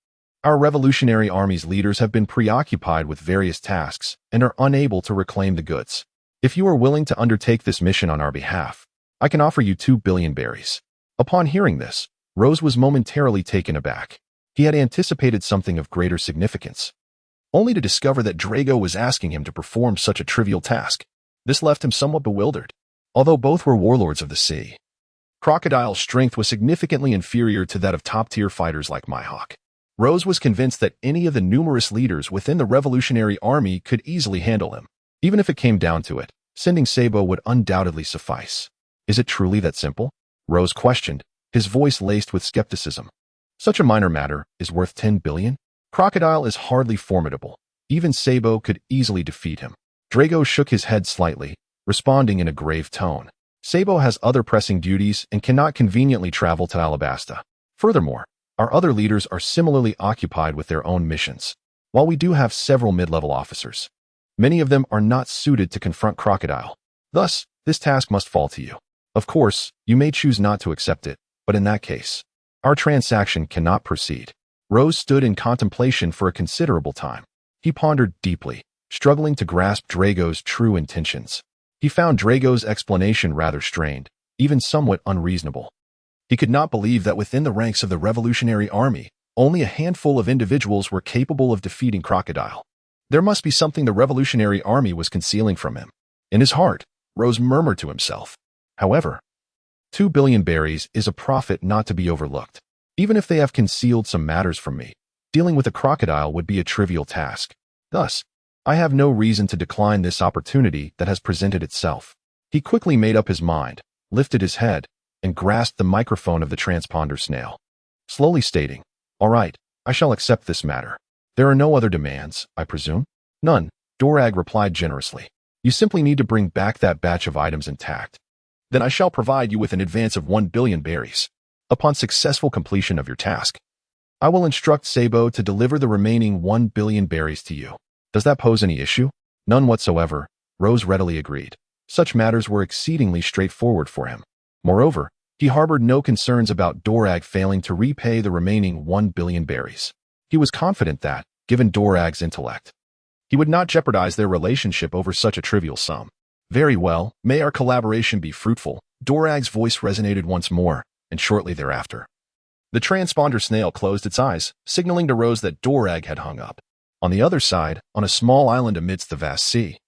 Our revolutionary army's leaders have been preoccupied with various tasks and are unable to reclaim the goods. If you are willing to undertake this mission on our behalf, I can offer you 2 billion berries. Upon hearing this, Rose was momentarily taken aback. He had anticipated something of greater significance, only to discover that Drago was asking him to perform such a trivial task. This left him somewhat bewildered. Although both were warlords of the sea, Crocodile's strength was significantly inferior to that of top-tier fighters like Mihawk. Rose was convinced that any of the numerous leaders within the revolutionary army could easily handle him. Even if it came down to it, sending Sabo would undoubtedly suffice. Is it truly that simple? Rose questioned, his voice laced with skepticism. Such a minor matter is worth 10 billion? Crocodile is hardly formidable. Even Sabo could easily defeat him. Drago shook his head slightly, responding in a grave tone. Sabo has other pressing duties and cannot conveniently travel to Alabasta. Furthermore, our other leaders are similarly occupied with their own missions. While we do have several mid-level officers, many of them are not suited to confront Crocodile. Thus, this task must fall to you. Of course, you may choose not to accept it, but in that case, our transaction cannot proceed. Rose stood in contemplation for a considerable time. He pondered deeply, struggling to grasp Drago's true intentions. He found Drago's explanation rather strained, even somewhat unreasonable. He could not believe that within the ranks of the revolutionary army, only a handful of individuals were capable of defeating Crocodile. There must be something the revolutionary army was concealing from him. In his heart, Rose murmured to himself. However, 2 billion berries is a profit not to be overlooked. Even if they have concealed some matters from me, dealing with a crocodile would be a trivial task. Thus, I have no reason to decline this opportunity that has presented itself. He quickly made up his mind, lifted his head, and grasped the microphone of the transponder snail, slowly stating, all right, I shall accept this matter. There are no other demands, I presume? None, Dorag replied generously. You simply need to bring back that batch of items intact. Then I shall provide you with an advance of 1 billion berries. Upon successful completion of your task, I will instruct Sabo to deliver the remaining 1 billion berries to you. Does that pose any issue? None whatsoever, Rose readily agreed. Such matters were exceedingly straightforward for him. Moreover, he harbored no concerns about Dorag failing to repay the remaining 1 billion berries. He was confident that, given Dorag's intellect, he would not jeopardize their relationship over such a trivial sum. Very well, may our collaboration be fruitful, Dorag's voice resonated once more, and shortly thereafter, the transponder snail closed its eyes, signaling to Rose that Dorag had hung up. On the other side, on a small island amidst the vast sea,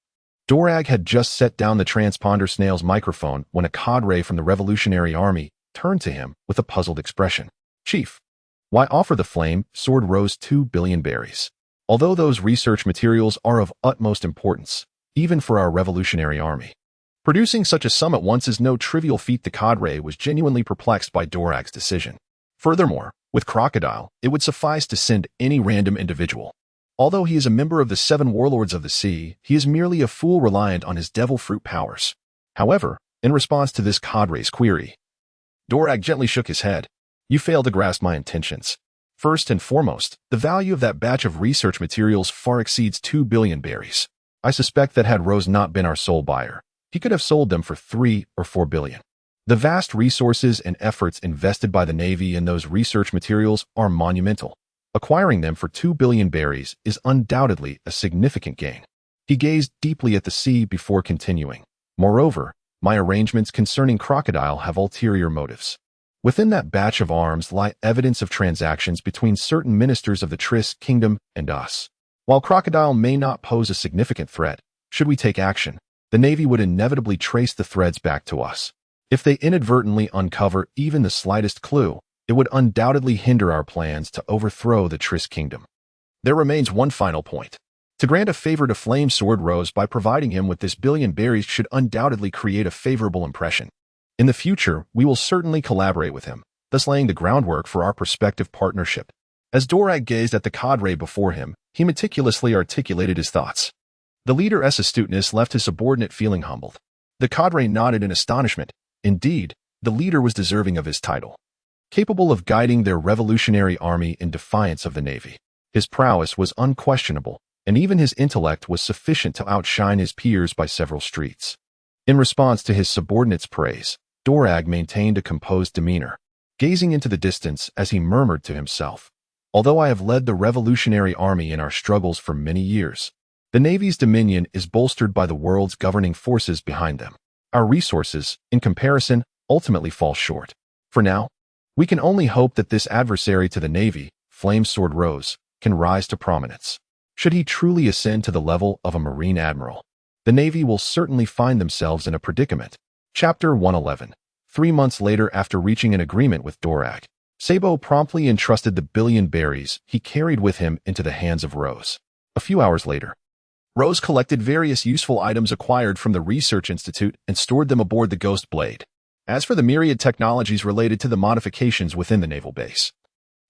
Dorag had just set down the transponder snail's microphone when a cadre from the Revolutionary Army turned to him with a puzzled expression. Chief, why offer the Flame Sword Rose 2 billion berries? Although those research materials are of utmost importance, even for our Revolutionary Army, producing such a sum at once is no trivial feat. The cadre was genuinely perplexed by Dorag's decision. Furthermore, with Crocodile, it would suffice to send any random individual. Although he is a member of the 7 warlords of the sea, he is merely a fool reliant on his devil fruit powers. However, in response to this cadre's query, Dorag gently shook his head. You fail to grasp my intentions. First and foremost, the value of that batch of research materials far exceeds 2 billion berries. I suspect that had Rose not been our sole buyer, he could have sold them for 3 or 4 billion. The vast resources and efforts invested by the Navy in those research materials are monumental. Acquiring them for 2 billion berries is undoubtedly a significant gain. He gazed deeply at the sea before continuing. Moreover, my arrangements concerning Crocodile have ulterior motives. Within that batch of arms lie evidence of transactions between certain ministers of the Triss Kingdom and us. While Crocodile may not pose a significant threat, should we take action, the Navy would inevitably trace the threads back to us. If they inadvertently uncover even the slightest clue, it would undoubtedly hinder our plans to overthrow the Triss Kingdom. There remains one final point. To grant a favor to Flame Sword Rose by providing him with this billion berries should undoubtedly create a favorable impression. In the future, we will certainly collaborate with him, thus laying the groundwork for our prospective partnership. As Dorag gazed at the cadre before him, he meticulously articulated his thoughts. The leader's astuteness left his subordinate feeling humbled. The cadre nodded in astonishment. Indeed, the leader was deserving of his title. Capable of guiding their revolutionary army in defiance of the Navy. His prowess was unquestionable, and even his intellect was sufficient to outshine his peers by several streets. In response to his subordinate's praise, Dorag maintained a composed demeanor, gazing into the distance as he murmured to himself. Although I have led the revolutionary army in our struggles for many years, the Navy's dominion is bolstered by the world's governing forces behind them. Our resources, in comparison, ultimately fall short. For now, we can only hope that this adversary to the Navy, Flame Sword Rose, can rise to prominence. Should he truly ascend to the level of a Marine Admiral, the Navy will certainly find themselves in a predicament. Chapter 111. 3 months later, after reaching an agreement with Dorag, Sabo promptly entrusted the billion berries he carried with him into the hands of Rose. A few hours later, Rose collected various useful items acquired from the Research Institute and stored them aboard the Ghost Blade. As for the myriad technologies related to the modifications within the naval base,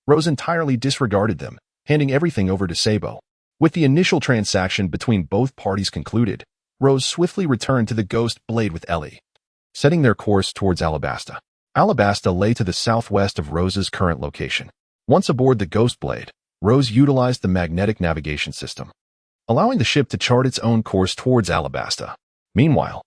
Rose entirely disregarded them, handing everything over to Sabo. With the initial transaction between both parties concluded, Rose swiftly returned to the Ghost Blade with Ellie, setting their course towards Alabasta. Alabasta lay to the southwest of Rose's current location. Once aboard the Ghost Blade, Rose utilized the magnetic navigation system, allowing the ship to chart its own course towards Alabasta. Meanwhile,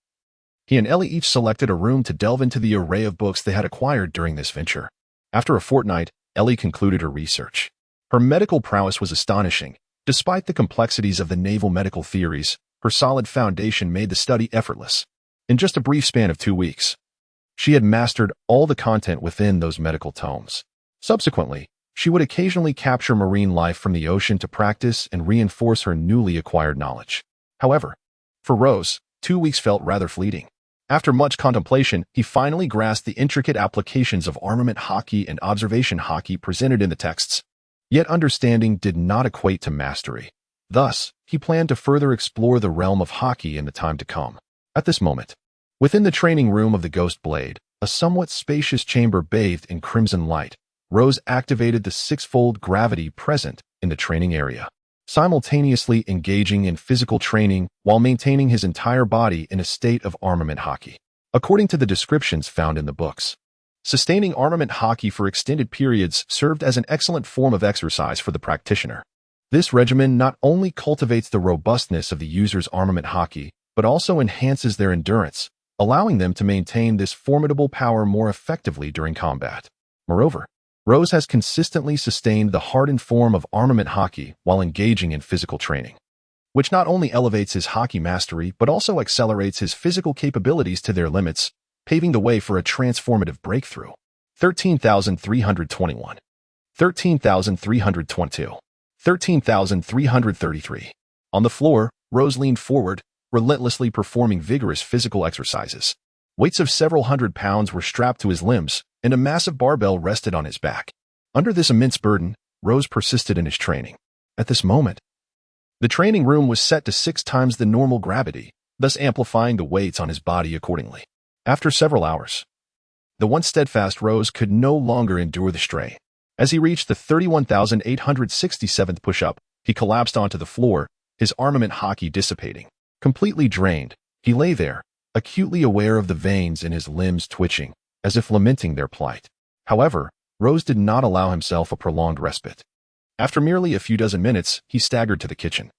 he and Ellie each selected a room to delve into the array of books they had acquired during this venture. After a fortnight, Ellie concluded her research. Her medical prowess was astonishing. Despite the complexities of the naval medical theories, her solid foundation made the study effortless. In just a brief span of 2 weeks, she had mastered all the content within those medical tomes. Subsequently, she would occasionally capture marine life from the ocean to practice and reinforce her newly acquired knowledge. However, for Rose, 2 weeks felt rather fleeting. After much contemplation, he finally grasped the intricate applications of armament hockey and observation hockey presented in the texts. Yet understanding did not equate to mastery. Thus, he planned to further explore the realm of hockey in the time to come. At this moment, within the training room of the Ghost Blade, a somewhat spacious chamber bathed in crimson light, Rose activated the 6-fold gravity present in the training area, simultaneously engaging in physical training while maintaining his entire body in a state of armament hockey. According to the descriptions found in the books, sustaining armament hockey for extended periods served as an excellent form of exercise for the practitioner. This regimen not only cultivates the robustness of the user's armament hockey, but also enhances their endurance, allowing them to maintain this formidable power more effectively during combat. Moreover, Rose has consistently sustained the hardened form of armament hockey while engaging in physical training, which not only elevates his hockey mastery but also accelerates his physical capabilities to their limits, paving the way for a transformative breakthrough. 13,321. 13,322. 13,333. On the floor, Rose leaned forward, relentlessly performing vigorous physical exercises. Weights of several hundred pounds were strapped to his limbs, and a massive barbell rested on his back. Under this immense burden, Rose persisted in his training. At this moment, the training room was set to 6 times the normal gravity, thus amplifying the weights on his body accordingly. After several hours, the once steadfast Rose could no longer endure the strain. As he reached the 31,867th push-up, he collapsed onto the floor, his armament hockey dissipating. Completely drained, he lay there, acutely aware of the veins in his limbs twitching, as if lamenting their plight. However, Rose did not allow himself a prolonged respite. After merely a few dozen minutes, he staggered to the kitchen.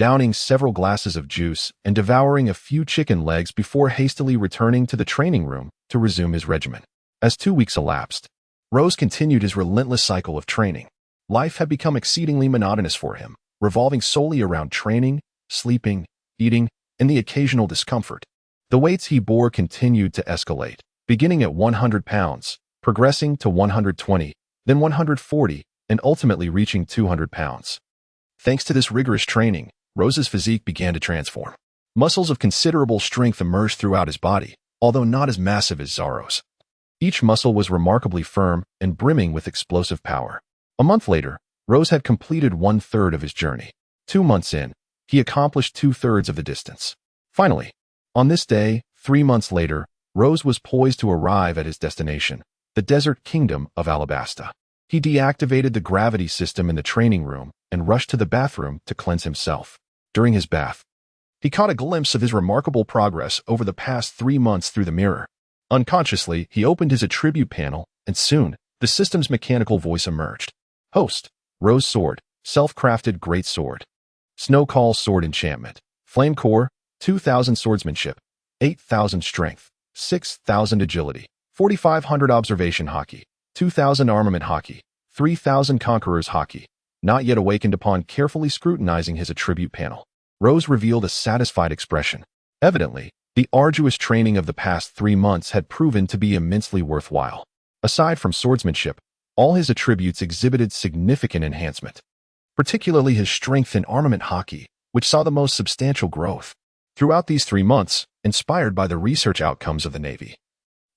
downing several glasses of juice and devouring a few chicken legs before hastily returning to the training room to resume his regimen. As 2 weeks elapsed, Rose continued his relentless cycle of training. Life had become exceedingly monotonous for him, revolving solely around training, sleeping, eating, and the occasional discomfort. The weights he bore continued to escalate, beginning at 100 pounds, progressing to 120, then 140, and ultimately reaching 200 pounds. Thanks to this rigorous training, Rose's physique began to transform. Muscles of considerable strength emerged throughout his body, although not as massive as Zoro's. Each muscle was remarkably firm and brimming with explosive power. A month later, Rose had completed 1/3 of his journey. 2 months in, he accomplished 2/3 of the distance. Finally, on this day, 3 months later, Rose was poised to arrive at his destination, the desert kingdom of Alabasta. He deactivated the gravity system in the training room and rushed to the bathroom to cleanse himself. During his bath, he caught a glimpse of his remarkable progress over the past 3 months through the mirror. Unconsciously, he opened his attribute panel, and soon, the system's mechanical voice emerged. Host, Rose Sword, Self-Crafted Great Sword. Snow Call Sword Enchantment. Flame Core, 2,000 Swordsmanship, 8,000 Strength, 6,000 Agility, 4,500 Observation Hockey, 2,000 Armament Hockey, 3,000 Conqueror's Hockey. Not yet awakened. Upon carefully scrutinizing his attribute panel, Rose revealed a satisfied expression. Evidently, the arduous training of the past 3 months had proven to be immensely worthwhile. Aside from swordsmanship, all his attributes exhibited significant enhancement, particularly his strength and armament hockey, which saw the most substantial growth. Throughout these 3 months, inspired by the research outcomes of the Navy,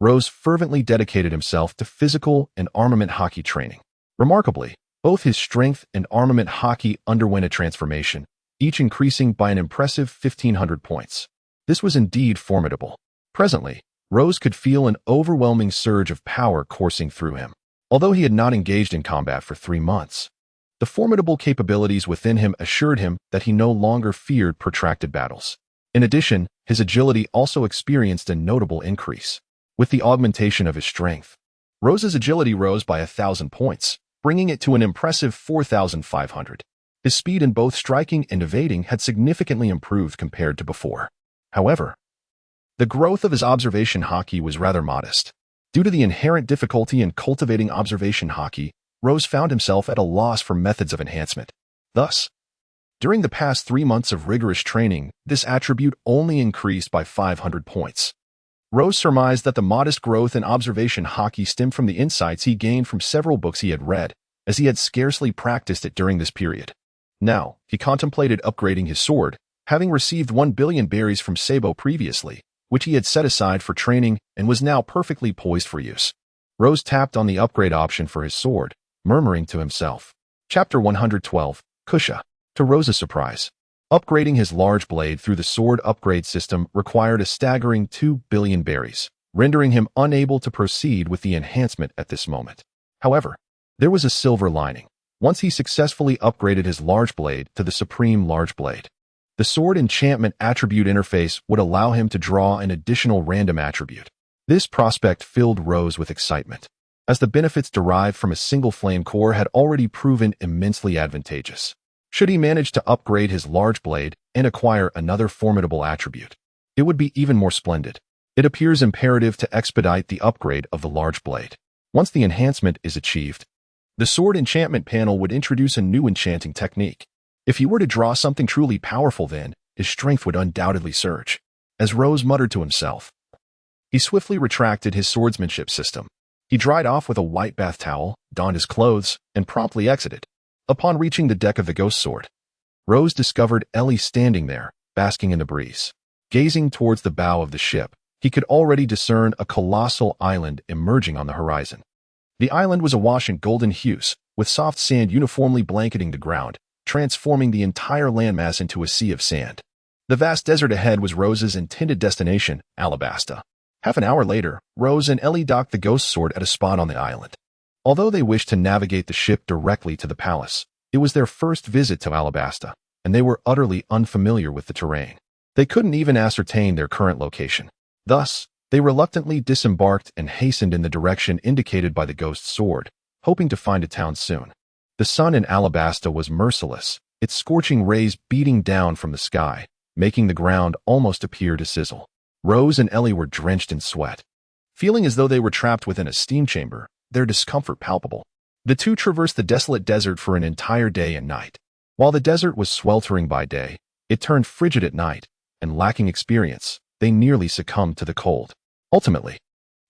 Rose fervently dedicated himself to physical and armament hockey training. Remarkably, both his strength and armament hockey underwent a transformation, each increasing by an impressive 1,500 points. This was indeed formidable. Presently, Rose could feel an overwhelming surge of power coursing through him. Although he had not engaged in combat for 3 months, the formidable capabilities within him assured him that he no longer feared protracted battles. In addition, his agility also experienced a notable increase. With the augmentation of his strength, Rose's agility rose by 1,000 points, bringing it to an impressive 4,500. His speed in both striking and evading had significantly improved compared to before. However, the growth of his observation hockey was rather modest. Due to the inherent difficulty in cultivating observation hockey, Rose found himself at a loss for methods of enhancement. Thus, during the past 3 months of rigorous training, this attribute only increased by 500 points. Rose surmised that the modest growth in observation hockey stemmed from the insights he gained from several books he had read, as he had scarcely practiced it during this period. Now, he contemplated upgrading his sword, having received 1 billion berries from Sabo previously, which he had set aside for training and was now perfectly poised for use. Rose tapped on the upgrade option for his sword, murmuring to himself. Chapter 112, Kusha. To Rose's surprise, upgrading his large blade through the sword upgrade system required a staggering 2 billion berries, rendering him unable to proceed with the enhancement at this moment. However, there was a silver lining. Once he successfully upgraded his large blade to the Supreme Large Blade, the sword enchantment attribute interface would allow him to draw an additional random attribute. This prospect filled Rose with excitement, as the benefits derived from a single flame core had already proven immensely advantageous. Should he manage to upgrade his large blade and acquire another formidable attribute, it would be even more splendid. It appears imperative to expedite the upgrade of the large blade. Once the enhancement is achieved, the sword enchantment panel would introduce a new enchanting technique. If he were to draw something truly powerful, then his strength would undoubtedly surge. As Rose muttered to himself, he swiftly retracted his swordsmanship system. He dried off with a white bath towel, donned his clothes, and promptly exited. Upon reaching the deck of the ghost sword, Rose discovered Ellie standing there, basking in the breeze. Gazing towards the bow of the ship, he could already discern a colossal island emerging on the horizon. The island was awash in golden hues, with soft sand uniformly blanketing the ground, transforming the entire landmass into a sea of sand. The vast desert ahead was Rose's intended destination, Alabasta. Half an hour later, Rose and Ellie docked the ghost sword at a spot on the island. Although they wished to navigate the ship directly to the palace, it was their first visit to Alabasta, and they were utterly unfamiliar with the terrain. They couldn't even ascertain their current location. Thus, they reluctantly disembarked and hastened in the direction indicated by the ghost sword, hoping to find a town soon. The sun in Alabasta was merciless, its scorching rays beating down from the sky, making the ground almost appear to sizzle. Rose and Ellie were drenched in sweat. Feeling as though they were trapped within a steam chamber, their discomfort palpable. The two traversed the desolate desert for an entire day and night. While the desert was sweltering by day, it turned frigid at night, and lacking experience, they nearly succumbed to the cold. Ultimately,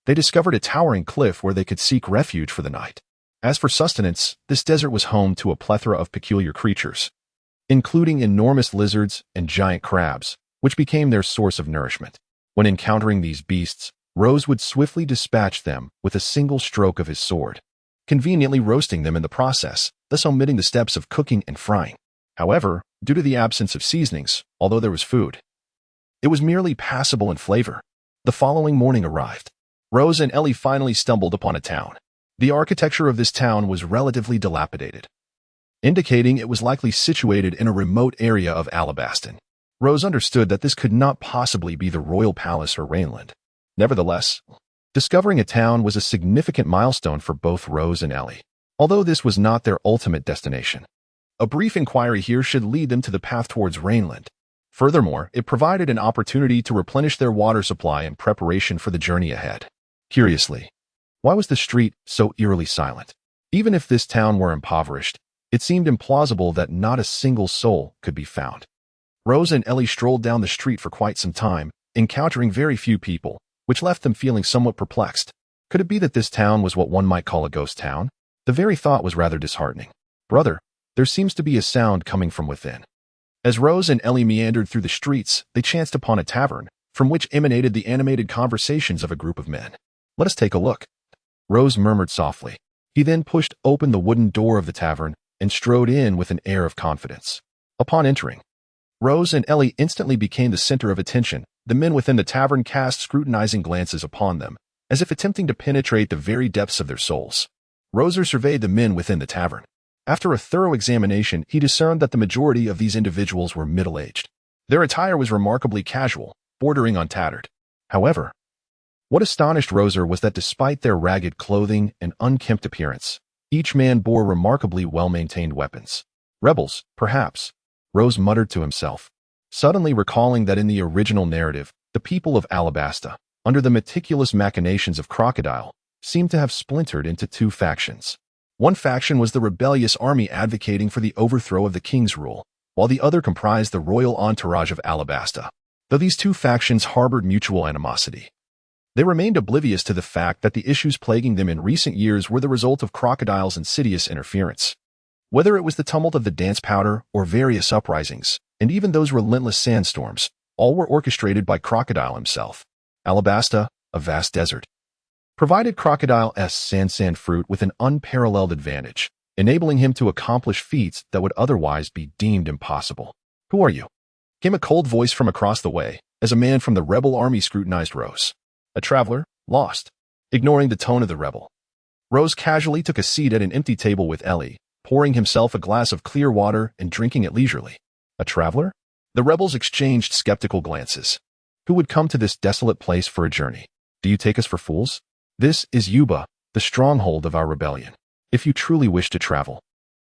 they discovered a towering cliff where they could seek refuge for the night. As for sustenance, this desert was home to a plethora of peculiar creatures, including enormous lizards and giant crabs, which became their source of nourishment. When encountering these beasts, Rose would swiftly dispatch them with a single stroke of his sword, conveniently roasting them in the process, thus omitting the steps of cooking and frying. However, due to the absence of seasonings, although there was food, it was merely passable in flavor. The following morning arrived. Rose and Ellie finally stumbled upon a town. The architecture of this town was relatively dilapidated, indicating it was likely situated in a remote area of Alabaston. Rose understood that this could not possibly be the royal palace or Rainland. Nevertheless, discovering a town was a significant milestone for both Rose and Ellie, although this was not their ultimate destination. A brief inquiry here should lead them to the path towards Rainland. Furthermore, it provided an opportunity to replenish their water supply in preparation for the journey ahead. Curiously, why was the street so eerily silent? Even if this town were impoverished, it seemed implausible that not a single soul could be found. Rose and Ellie strolled down the street for quite some time, encountering very few people, which left them feeling somewhat perplexed. Could it be that this town was what one might call a ghost town? The very thought was rather disheartening. Brother, there seems to be a sound coming from within. As Rose and Ellie meandered through the streets, they chanced upon a tavern, from which emanated the animated conversations of a group of men. Let us take a look. Rose murmured softly. He then pushed open the wooden door of the tavern and strode in with an air of confidence. Upon entering, Rose and Ellie instantly became the center of attention. The men within the tavern cast scrutinizing glances upon them, as if attempting to penetrate the very depths of their souls. Rose surveyed the men within the tavern. After a thorough examination, he discerned that the majority of these individuals were middle-aged. Their attire was remarkably casual, bordering on tattered. However, what astonished Rose was that despite their ragged clothing and unkempt appearance, each man bore remarkably well-maintained weapons. Rebels, perhaps, Rose muttered to himself, suddenly recalling that in the original narrative, the people of Alabasta, under the meticulous machinations of Crocodile, seemed to have splintered into two factions. One faction was the rebellious army advocating for the overthrow of the king's rule, while the other comprised the royal entourage of Alabasta. Though these two factions harbored mutual animosity, they remained oblivious to the fact that the issues plaguing them in recent years were the result of Crocodile's insidious interference. Whether it was the tumult of the dance powder or various uprisings, and even those relentless sandstorms, all were orchestrated by Crocodile himself. Alabasta, a vast desert, provided Crocodile's sand fruit with an unparalleled advantage, enabling him to accomplish feats that would otherwise be deemed impossible. Who are you? Came a cold voice from across the way, as a man from the rebel army scrutinized Rose. A traveler, lost. Ignoring the tone of the rebel, Rose casually took a seat at an empty table with Ellie, pouring himself a glass of clear water and drinking it leisurely. A traveler? The rebels exchanged skeptical glances. Who would come to this desolate place for a journey? Do you take us for fools? This is Yuba, the stronghold of our rebellion. If you truly wish to travel,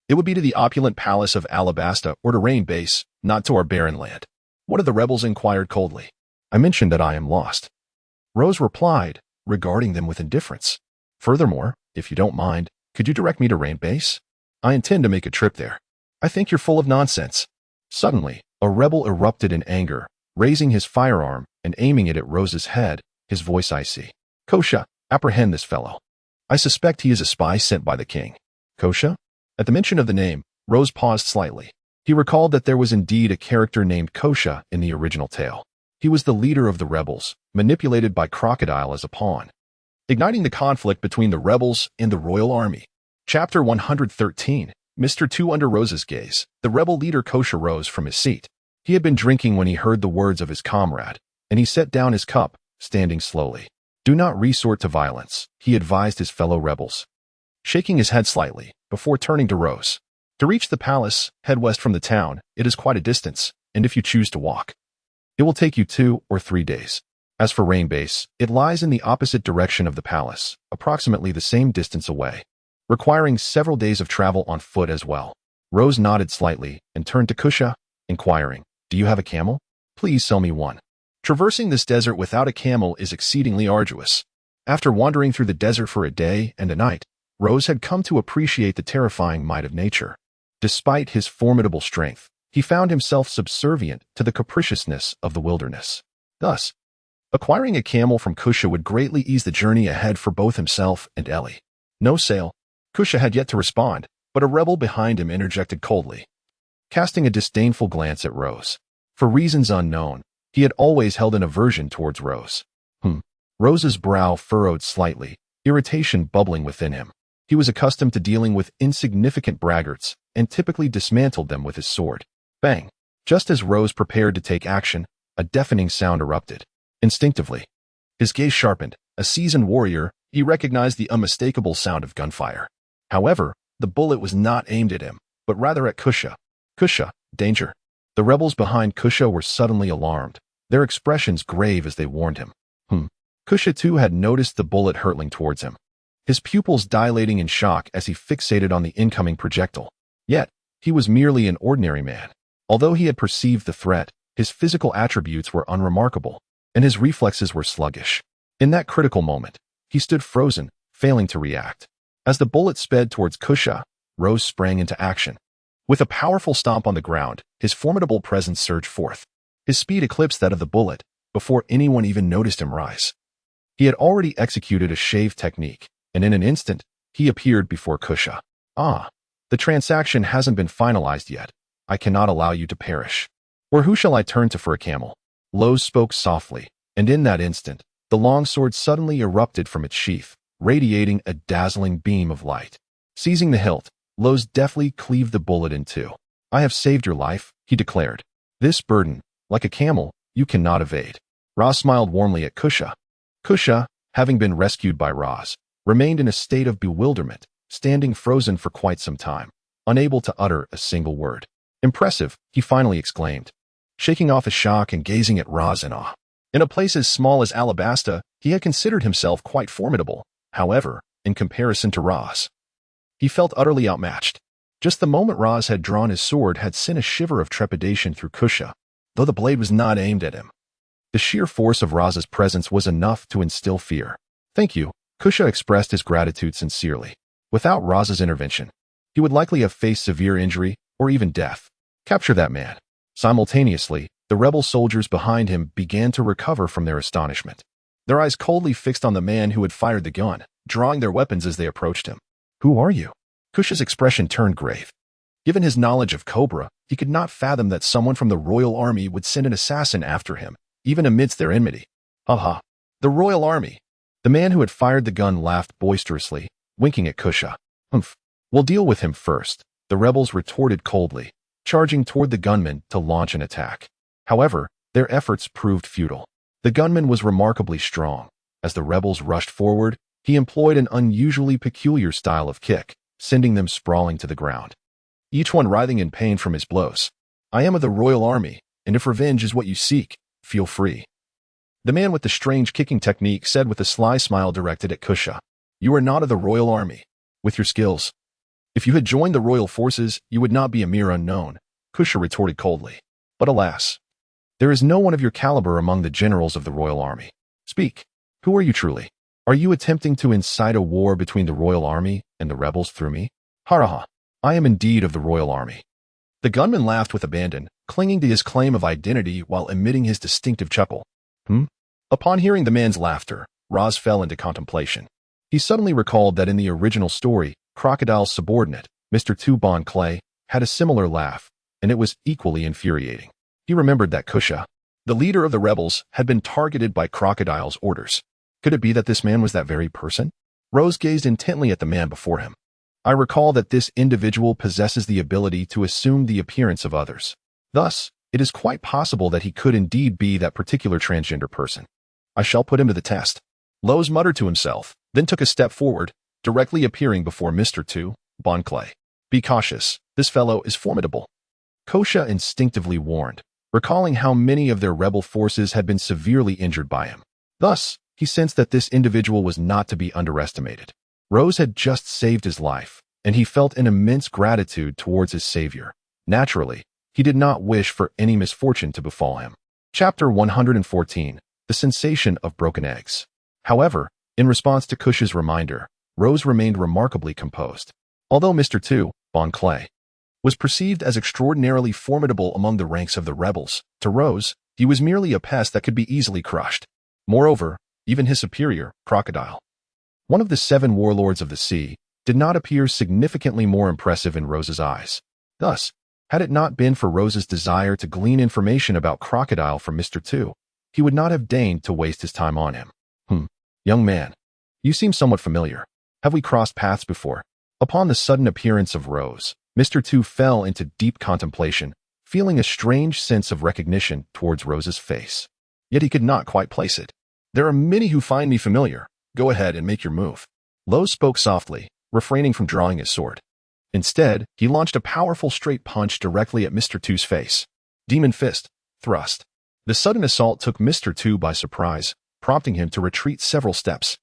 it would be to the opulent palace of Alabasta or to Rain Base, not to our barren land. One of the rebels inquired coldly. I mentioned that I am lost. Rose replied, regarding them with indifference. Furthermore, if you don't mind, could you direct me to Rain Base? I intend to make a trip there. I think you're full of nonsense. Suddenly, a rebel erupted in anger, raising his firearm and aiming it at Rose's head, his voice icy. Kosha, apprehend this fellow. I suspect he is a spy sent by the king. Kosha? At the mention of the name, Rose paused slightly. He recalled that there was indeed a character named Kosha in the original tale. He was the leader of the rebels, manipulated by Crocodile as a pawn, igniting the conflict between the rebels and the royal army. Chapter 113. Mr. 2 Under Rose's gaze, the rebel leader Kosha rose from his seat. He had been drinking when he heard the words of his comrade, and he set down his cup, standing slowly. Do not resort to violence, he advised his fellow rebels, shaking his head slightly, before turning to Rose. To reach the palace, head west from the town. It is quite a distance, and if you choose to walk, it will take you 2 or 3 days. As for Rain Base, it lies in the opposite direction of the palace, approximately the same distance away, requiring several days of travel on foot as well. Rose nodded slightly and turned to Kusha, inquiring, "Do you have a camel? Please sell me one." Traversing this desert without a camel is exceedingly arduous. After wandering through the desert for a day and a night, Rose had come to appreciate the terrifying might of nature. Despite his formidable strength, he found himself subservient to the capriciousness of the wilderness. Thus, acquiring a camel from Kusha would greatly ease the journey ahead for both himself and Ellie. No sale. Kusha had yet to respond, but a rebel behind him interjected coldly, casting a disdainful glance at Rose. For reasons unknown, he had always held an aversion towards Rose. Rose's brow furrowed slightly, irritation bubbling within him. He was accustomed to dealing with insignificant braggarts and typically dismantled them with his sword. Bang! Just as Rose prepared to take action, a deafening sound erupted. Instinctively, his gaze sharpened. A seasoned warrior, he recognized the unmistakable sound of gunfire. However, the bullet was not aimed at him, but rather at Kusha. Kusha, danger. The rebels behind Kusha were suddenly alarmed, their expressions grave as they warned him. Kusha too had noticed the bullet hurtling towards him, his pupils dilating in shock as he fixated on the incoming projectile. Yet, he was merely an ordinary man. Although he had perceived the threat, his physical attributes were unremarkable, and his reflexes were sluggish. In that critical moment, he stood frozen, failing to react. As the bullet sped towards Kusha, Rose sprang into action. With a powerful stomp on the ground, his formidable presence surged forth. His speed eclipsed that of the bullet before anyone even noticed him rise. He had already executed a shave technique, and in an instant, he appeared before Kusha. The transaction hasn't been finalized yet. I cannot allow you to perish. Or who shall I turn to for a camel? Lowe's spoke softly, and in that instant, the longsword suddenly erupted from its sheath, radiating a dazzling beam of light. Seizing the hilt, Lowe's deftly cleaved the bullet in two. "I have saved your life," he declared. "This burden, like a camel, you cannot evade." Roz smiled warmly at Kusha. Kusha, having been rescued by Roz, remained in a state of bewilderment, standing frozen for quite some time, unable to utter a single word. "Impressive," he finally exclaimed, shaking off his shock and gazing at Roz in awe. In a place as small as Alabasta, he had considered himself quite formidable. However, in comparison to Roz, he felt utterly outmatched. Just the moment Roz had drawn his sword had sent a shiver of trepidation through Kusha, though the blade was not aimed at him. The sheer force of Roz's presence was enough to instill fear. "Thank you," Kusha expressed his gratitude sincerely. Without Roz's intervention, he would likely have faced severe injury or even death. "Capture that man." Simultaneously, the rebel soldiers behind him began to recover from their astonishment, their eyes coldly fixed on the man who had fired the gun, drawing their weapons as they approached him. "Who are you?" Kusha's expression turned grave. Given his knowledge of Cobra, he could not fathom that someone from the royal army would send an assassin after him, even amidst their enmity. "The royal army." The man who had fired the gun laughed boisterously, winking at Kusha. "We'll deal with him first," the rebels retorted coldly, charging toward the gunman to launch an attack. However, their efforts proved futile. The gunman was remarkably strong. As the rebels rushed forward, he employed an unusually peculiar style of kick, sending them sprawling to the ground, each one writhing in pain from his blows. "I am of the royal army, and if revenge is what you seek, feel free," the man with the strange kicking technique said with a sly smile directed at Kusha. "You are not of the royal army. With your skills, if you had joined the royal forces, you would not be a mere unknown," Kusha retorted coldly. "But alas, there is no one of your caliber among the generals of the royal army. Speak. Who are you truly? Are you attempting to incite a war between the royal army and the rebels through me?" "Haraha. I am indeed of the royal army." The gunman laughed with abandon, clinging to his claim of identity while emitting his distinctive chuckle. Upon hearing the man's laughter, Roz fell into contemplation. He suddenly recalled that in the original story, Crocodile's subordinate, Mr. Bon Clay, had a similar laugh, and it was equally infuriating. He remembered that Kusha, the leader of the rebels, had been targeted by Crocodile's orders. Could it be that this man was that very person? Rose gazed intently at the man before him. "I recall that this individual possesses the ability to assume the appearance of others. Thus, it is quite possible that he could indeed be that particular transgender person. I shall put him to the test." Lowe's muttered to himself, then took a step forward, directly appearing before Mr. Bon Clay. "Be cautious. This fellow is formidable," Kusha instinctively warned, recalling how many of their rebel forces had been severely injured by him. Thus, he sensed that this individual was not to be underestimated. Rose had just saved his life, and he felt an immense gratitude towards his savior. Naturally, he did not wish for any misfortune to befall him. Chapter 114. The Sensation of Broken Eggs. However, in response to Kush's reminder, Rose remained remarkably composed. Although Mr. Tu, Bon Clay, was perceived as extraordinarily formidable among the ranks of the rebels, to Rose, he was merely a pest that could be easily crushed. Moreover, even his superior, Crocodile, one of the 7 warlords of the sea, did not appear significantly more impressive in Rose's eyes. Thus, had it not been for Rose's desire to glean information about Crocodile from Mr. Tu, he would not have deigned to waste his time on him. Young man, you seem somewhat familiar. Have we crossed paths before? Upon the sudden appearance of Rose, Mr. Tu fell into deep contemplation, feeling a strange sense of recognition towards Rose's face. Yet he could not quite place it. There are many who find me familiar. Go ahead and make your move. Rose spoke softly, refraining from drawing his sword. Instead, he launched a powerful straight punch directly at Mr. Tu's face. Demon Fist. Thrust. The sudden assault took Mr. Tu by surprise, prompting him to retreat several steps.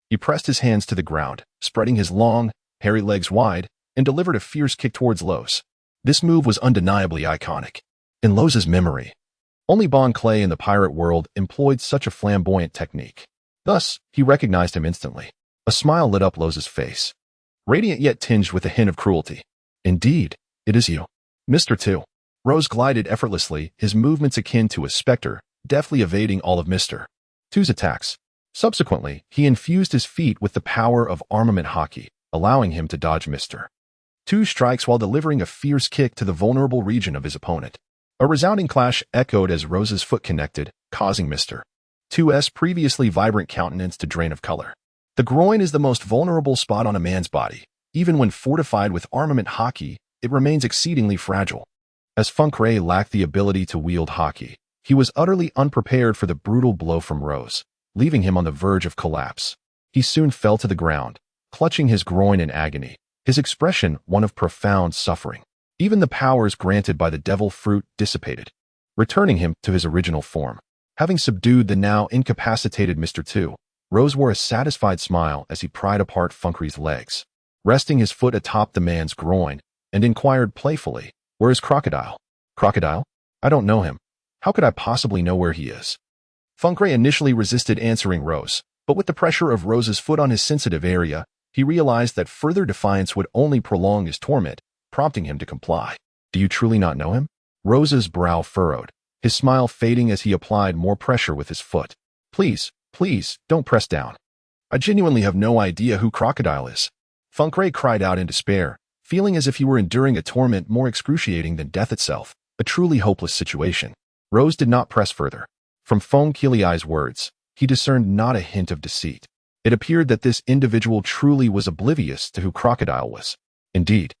He pressed his hands to the ground, spreading his long, hairy legs wide, and delivered a fierce kick towards Rose. This move was undeniably iconic. In Rose's memory, only Bon Clay in the pirate world employed such a flamboyant technique. Thus, he recognized him instantly. A smile lit up Rose's face, radiant yet tinged with a hint of cruelty. Indeed, it is you, Mr. Tu. Rose glided effortlessly, his movements akin to a specter, deftly evading all of Mr. Tu's attacks. Subsequently, he infused his feat with the power of armament hockey, allowing him to dodge Mr. Tu's strikes while delivering a fierce kick to the vulnerable region of his opponent. A resounding clash echoed as Rose's foot connected, causing Mr. Tu's previously vibrant countenance to drain of color. The groin is the most vulnerable spot on a man's body. Even when fortified with armament hockey, it remains exceedingly fragile. As Funk Ray lacked the ability to wield hockey, he was utterly unprepared for the brutal blow from Rose, leaving him on the verge of collapse. He soon fell to the ground, clutching his groin in agony, his expression one of profound suffering. Even the powers granted by the devil fruit dissipated, returning him to his original form. Having subdued the now incapacitated Mr. Tu, Rose wore a satisfied smile as he pried apart Funk Ray's legs, resting his foot atop the man's groin, and inquired playfully, "Where is Crocodile?" "Crocodile? I don't know him. How could I possibly know where he is?" Funk Ray initially resisted answering Rose, but with the pressure of Rose's foot on his sensitive area, he realized that further defiance would only prolong his torment, prompting him to comply. "Do you truly not know him?" Rose's brow furrowed, his smile fading as he applied more pressure with his foot. Please, don't press down. I genuinely have no idea who Crocodile is." Funk Ray cried out in despair, feeling as if he were enduring a torment more excruciating than death itself, a truly hopeless situation. Rose did not press further. From Fong Kiliai's words, he discerned not a hint of deceit. It appeared that this individual truly was oblivious to who Crocodile was. Indeed,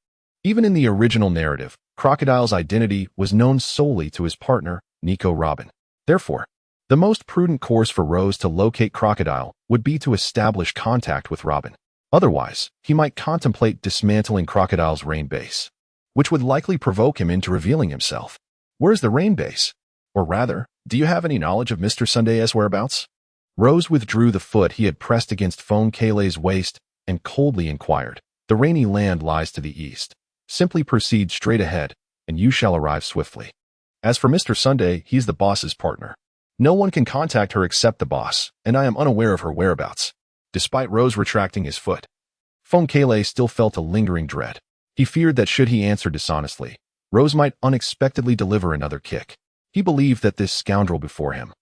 even in the original narrative, Crocodile's identity was known solely to his partner, Nico Robin. Therefore, the most prudent course for Rose to locate Crocodile would be to establish contact with Robin. Otherwise, he might contemplate dismantling Crocodile's rain base, which would likely provoke him into revealing himself. "Where's the rain base? Or rather, do you have any knowledge of Mr. Sunday's whereabouts?" Rose withdrew the foot he had pressed against Fong Keilei's waist and coldly inquired. "The rainy land lies to the east. Simply proceed straight ahead, and you shall arrive swiftly. As for Mr. Sunday, he's the boss's partner. No one can contact her except the boss, and I am unaware of her whereabouts." Despite Rose retracting his foot, Fong Keilei still felt a lingering dread. He feared that should he answer dishonestly, Rose might unexpectedly deliver another kick. He believed that this scoundrel before him,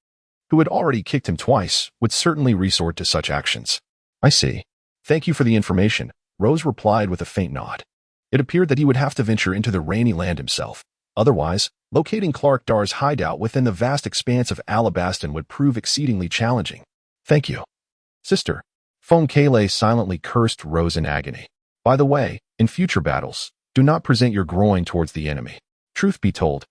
who had already kicked him twice, would certainly resort to such actions. "I see. Thank you for the information," Rose replied with a faint nod. It appeared that he would have to venture into the rainy land himself. Otherwise, locating Clark Dar's hideout within the vast expanse of Alabaston would prove exceedingly challenging. "Thank you, sister." Fong Keilei silently cursed Rose in agony. "By the way, in future battles, do not present your groin towards the enemy. Truth be told,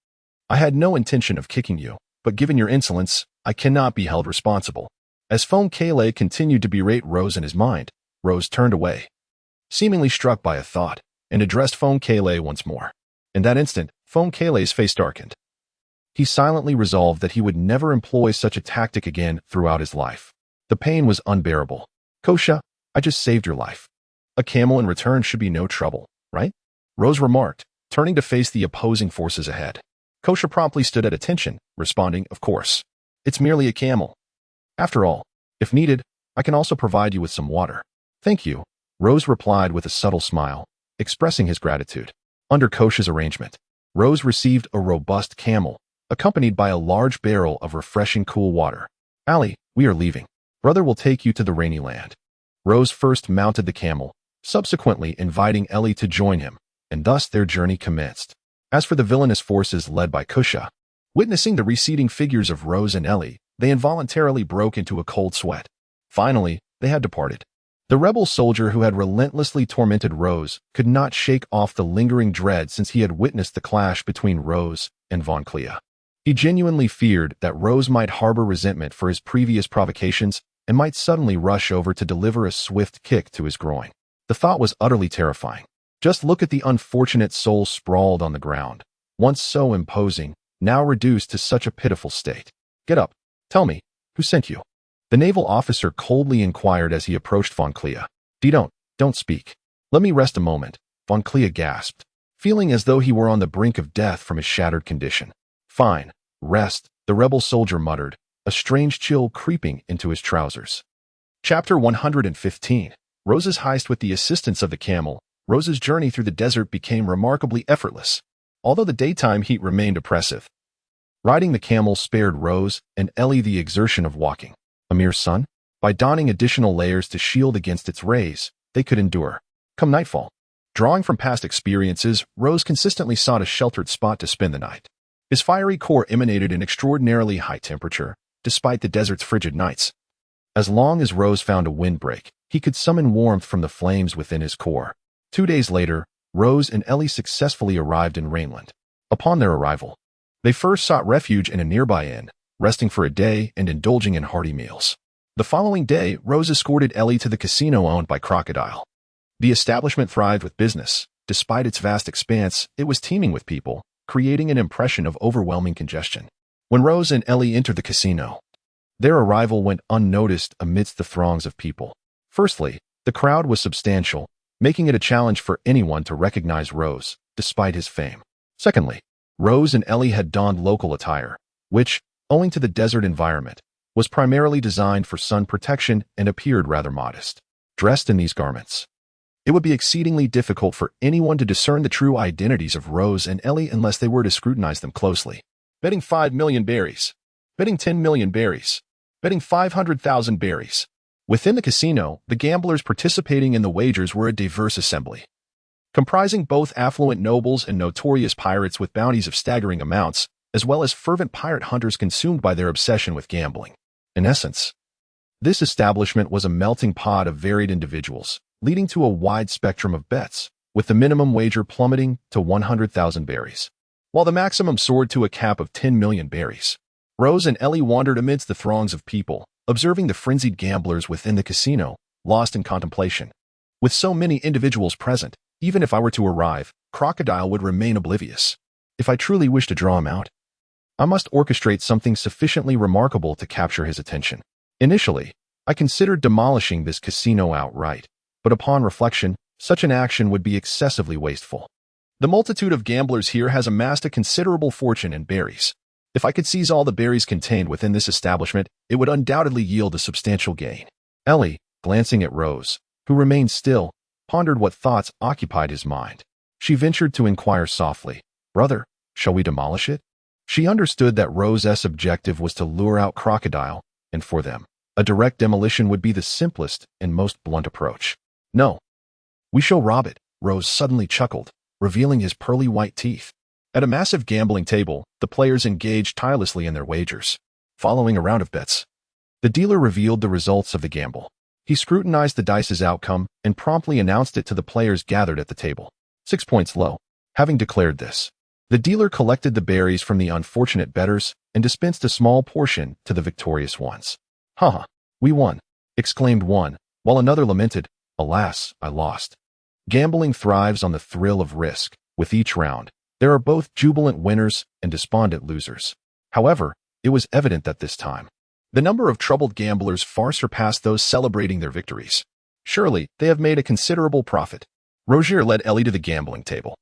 I had no intention of kicking you, but given your insolence, I cannot be held responsible." As Fong Keilei continued to berate Rose in his mind, Rose turned away, seemingly struck by a thought, and addressed Fong Keilei once more. In that instant, Fong Keilei's face darkened. He silently resolved that he would never employ such a tactic again throughout his life. The pain was unbearable. "Kosha, I just saved your life. A camel in return should be no trouble, right? Rose remarked, turning to face the opposing forces ahead. Kosha promptly stood at attention, responding, of course. It's merely a camel. After all, if needed, I can also provide you with some water. Thank you, Rose replied with a subtle smile, expressing his gratitude. Under Kosha's arrangement, Rose received a robust camel, accompanied by a large barrel of refreshing cool water. Ali, we are leaving. Brother will take you to the rainy land. Rose first mounted the camel, subsequently inviting Ellie to join him, and thus their journey commenced. As for the villainous forces led by Kusha, witnessing the receding figures of Rose and Ellie, they involuntarily broke into a cold sweat. Finally, they had departed. The rebel soldier who had relentlessly tormented Rose could not shake off the lingering dread since he had witnessed the clash between Rose and Von Clea. He genuinely feared that Rose might harbor resentment for his previous provocations and might suddenly rush over to deliver a swift kick to his groin. The thought was utterly terrifying. Just look at the unfortunate soul sprawled on the ground, once so imposing, now reduced to such a pitiful state. Get up. Tell me, who sent you? The naval officer coldly inquired as he approached Von Clea. Don't speak. Let me rest a moment, Von Clea gasped, feeling as though he were on the brink of death from his shattered condition. Fine, rest, the rebel soldier muttered, a strange chill creeping into his trousers. Chapter 115. Rose's heist. With the assistance of the camel, Rose's journey through the desert became remarkably effortless, although the daytime heat remained oppressive. Riding the camel spared Rose and Ellie the exertion of walking. A mere sun? By donning additional layers to shield against its rays, they could endure. Come nightfall. Drawing from past experiences, Rose consistently sought a sheltered spot to spend the night. His fiery core emanated an extraordinarily high temperature, despite the desert's frigid nights. As long as Rose found a windbreak, he could summon warmth from the flames within his core. 2 days later, Rose and Ellie successfully arrived in Rainland. Upon their arrival, they first sought refuge in a nearby inn, resting for a day and indulging in hearty meals. The following day, Rose escorted Ellie to the casino owned by Crocodile. The establishment thrived with business. Despite its vast expanse, it was teeming with people, creating an impression of overwhelming congestion. When Rose and Ellie entered the casino, their arrival went unnoticed amidst the throngs of people. Firstly, the crowd was substantial, making it a challenge for anyone to recognize Rose, despite his fame. Secondly, Rose and Ellie had donned local attire, which, owing to the desert environment, was primarily designed for sun protection and appeared rather modest. Dressed in these garments, it would be exceedingly difficult for anyone to discern the true identities of Rose and Ellie unless they were to scrutinize them closely. Betting 5 million berries. Betting 10 million berries. Betting 500,000 berries. Within the casino, the gamblers participating in the wagers were a diverse assembly, comprising both affluent nobles and notorious pirates with bounties of staggering amounts, as well as fervent pirate hunters consumed by their obsession with gambling. In essence, this establishment was a melting pot of varied individuals, leading to a wide spectrum of bets, with the minimum wager plummeting to 100,000 berries, while the maximum soared to a cap of 10 million berries. Rose and Ellie wandered amidst the throngs of people, observing the frenzied gamblers within the casino, lost in contemplation. With so many individuals present, even if I were to arrive, Crocodile would remain oblivious. If I truly wish to draw him out, I must orchestrate something sufficiently remarkable to capture his attention. Initially, I considered demolishing this casino outright, but upon reflection, such an action would be excessively wasteful. The multitude of gamblers here has amassed a considerable fortune in berries. If I could seize all the berries contained within this establishment, it would undoubtedly yield a substantial gain. Ellie, glancing at Rose, who remained still, pondered what thoughts occupied his mind. She ventured to inquire softly, "Brother, shall we demolish it?" She understood that Rose's objective was to lure out Crocodile, and for them, a direct demolition would be the simplest and most blunt approach. "No. We shall rob it," Rose suddenly chuckled, revealing his pearly white teeth. At a massive gambling table, the players engaged tirelessly in their wagers. Following a round of bets, the dealer revealed the results of the gamble. He scrutinized the dice's outcome and promptly announced it to the players gathered at the table. 6 points low. Having declared this, the dealer collected the berries from the unfortunate bettors and dispensed a small portion to the victorious ones. "Haha, we won," exclaimed one, while another lamented, "Alas, I lost." Gambling thrives on the thrill of risk. With each round, there are both jubilant winners and despondent losers. However, it was evident that this time, the number of troubled gamblers far surpassed those celebrating their victories. Surely, they have made a considerable profit. Rozier led Ellie to the gambling table,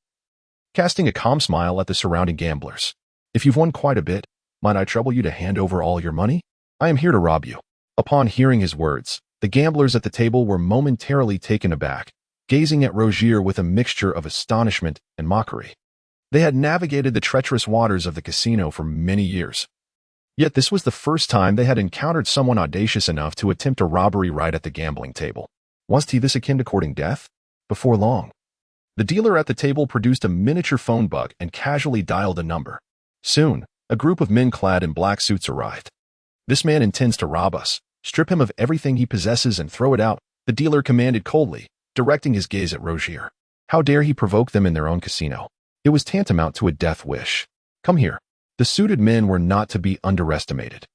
casting a calm smile at the surrounding gamblers. If you've won quite a bit, might I trouble you to hand over all your money? I am here to rob you. Upon hearing his words, the gamblers at the table were momentarily taken aback, gazing at Rozier with a mixture of astonishment and mockery. They had navigated the treacherous waters of the casino for many years. Yet this was the first time they had encountered someone audacious enough to attempt a robbery right at the gambling table. Was he this akin to courting death? Before long, the dealer at the table produced a miniature phone book and casually dialed a number. Soon, a group of men clad in black suits arrived. This man intends to rob us. Strip him of everything he possesses and throw it out, the dealer commanded coldly, directing his gaze at Rozier. How dare he provoke them in their own casino? It was tantamount to a death wish. Come here. The suited men were not to be underestimated.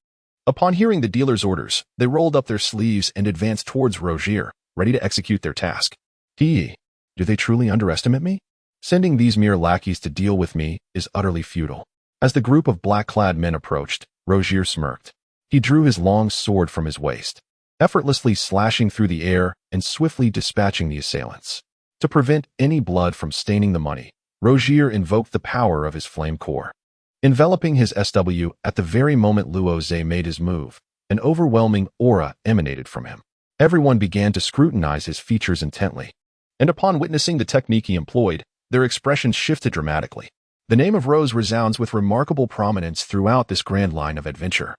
Upon hearing the dealer's orders, they rolled up their sleeves and advanced towards Rozier, ready to execute their task. Do they truly underestimate me? Sending these mere lackeys to deal with me is utterly futile. As the group of black-clad men approached, Rozier smirked. He drew his long sword from his waist, effortlessly slashing through the air and swiftly dispatching the assailants. To prevent any blood from staining the money, Rozier invoked the power of his flame core. Enveloping his SW at the very moment Rozé made his move, an overwhelming aura emanated from him. Everyone began to scrutinize his features intently, and upon witnessing the technique he employed, their expressions shifted dramatically. The name of Rose resounds with remarkable prominence throughout this grand line of adventure.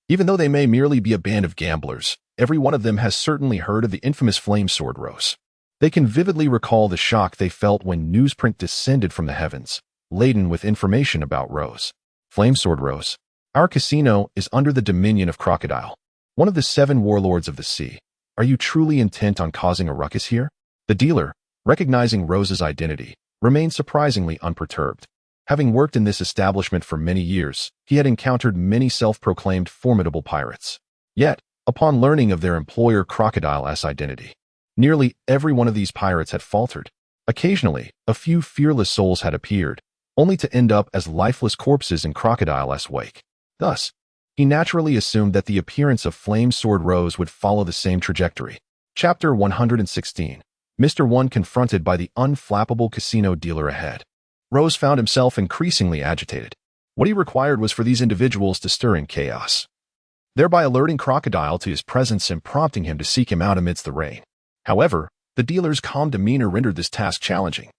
Even though they may merely be a band of gamblers, every one of them has certainly heard of the infamous flame sword Rose. They can vividly recall the shock they felt when newsprint descended from the heavens, laden with information about Rose. Flame sword Rose. Our casino is under the dominion of Crocodile, one of the 7 warlords of the sea. Are you truly intent on causing a ruckus here? The dealer, recognizing Rose's identity, remained surprisingly unperturbed. Having worked in this establishment for many years, he had encountered many self-proclaimed formidable pirates. Yet, upon learning of their employer Crocodile's identity, nearly every one of these pirates had faltered. Occasionally, a few fearless souls had appeared, only to end up as lifeless corpses in Crocodile's wake. Thus, he naturally assumed that the appearance of Flame Sword Rose would follow the same trajectory. Chapter 116. Mr. 1 confronted by the unflappable casino dealer ahead. Rose found himself increasingly agitated. What he required was for these individuals to stir in chaos, thereby alerting Crocodile to his presence and prompting him to seek him out amidst the rain. However, the dealer's calm demeanor rendered this task challenging.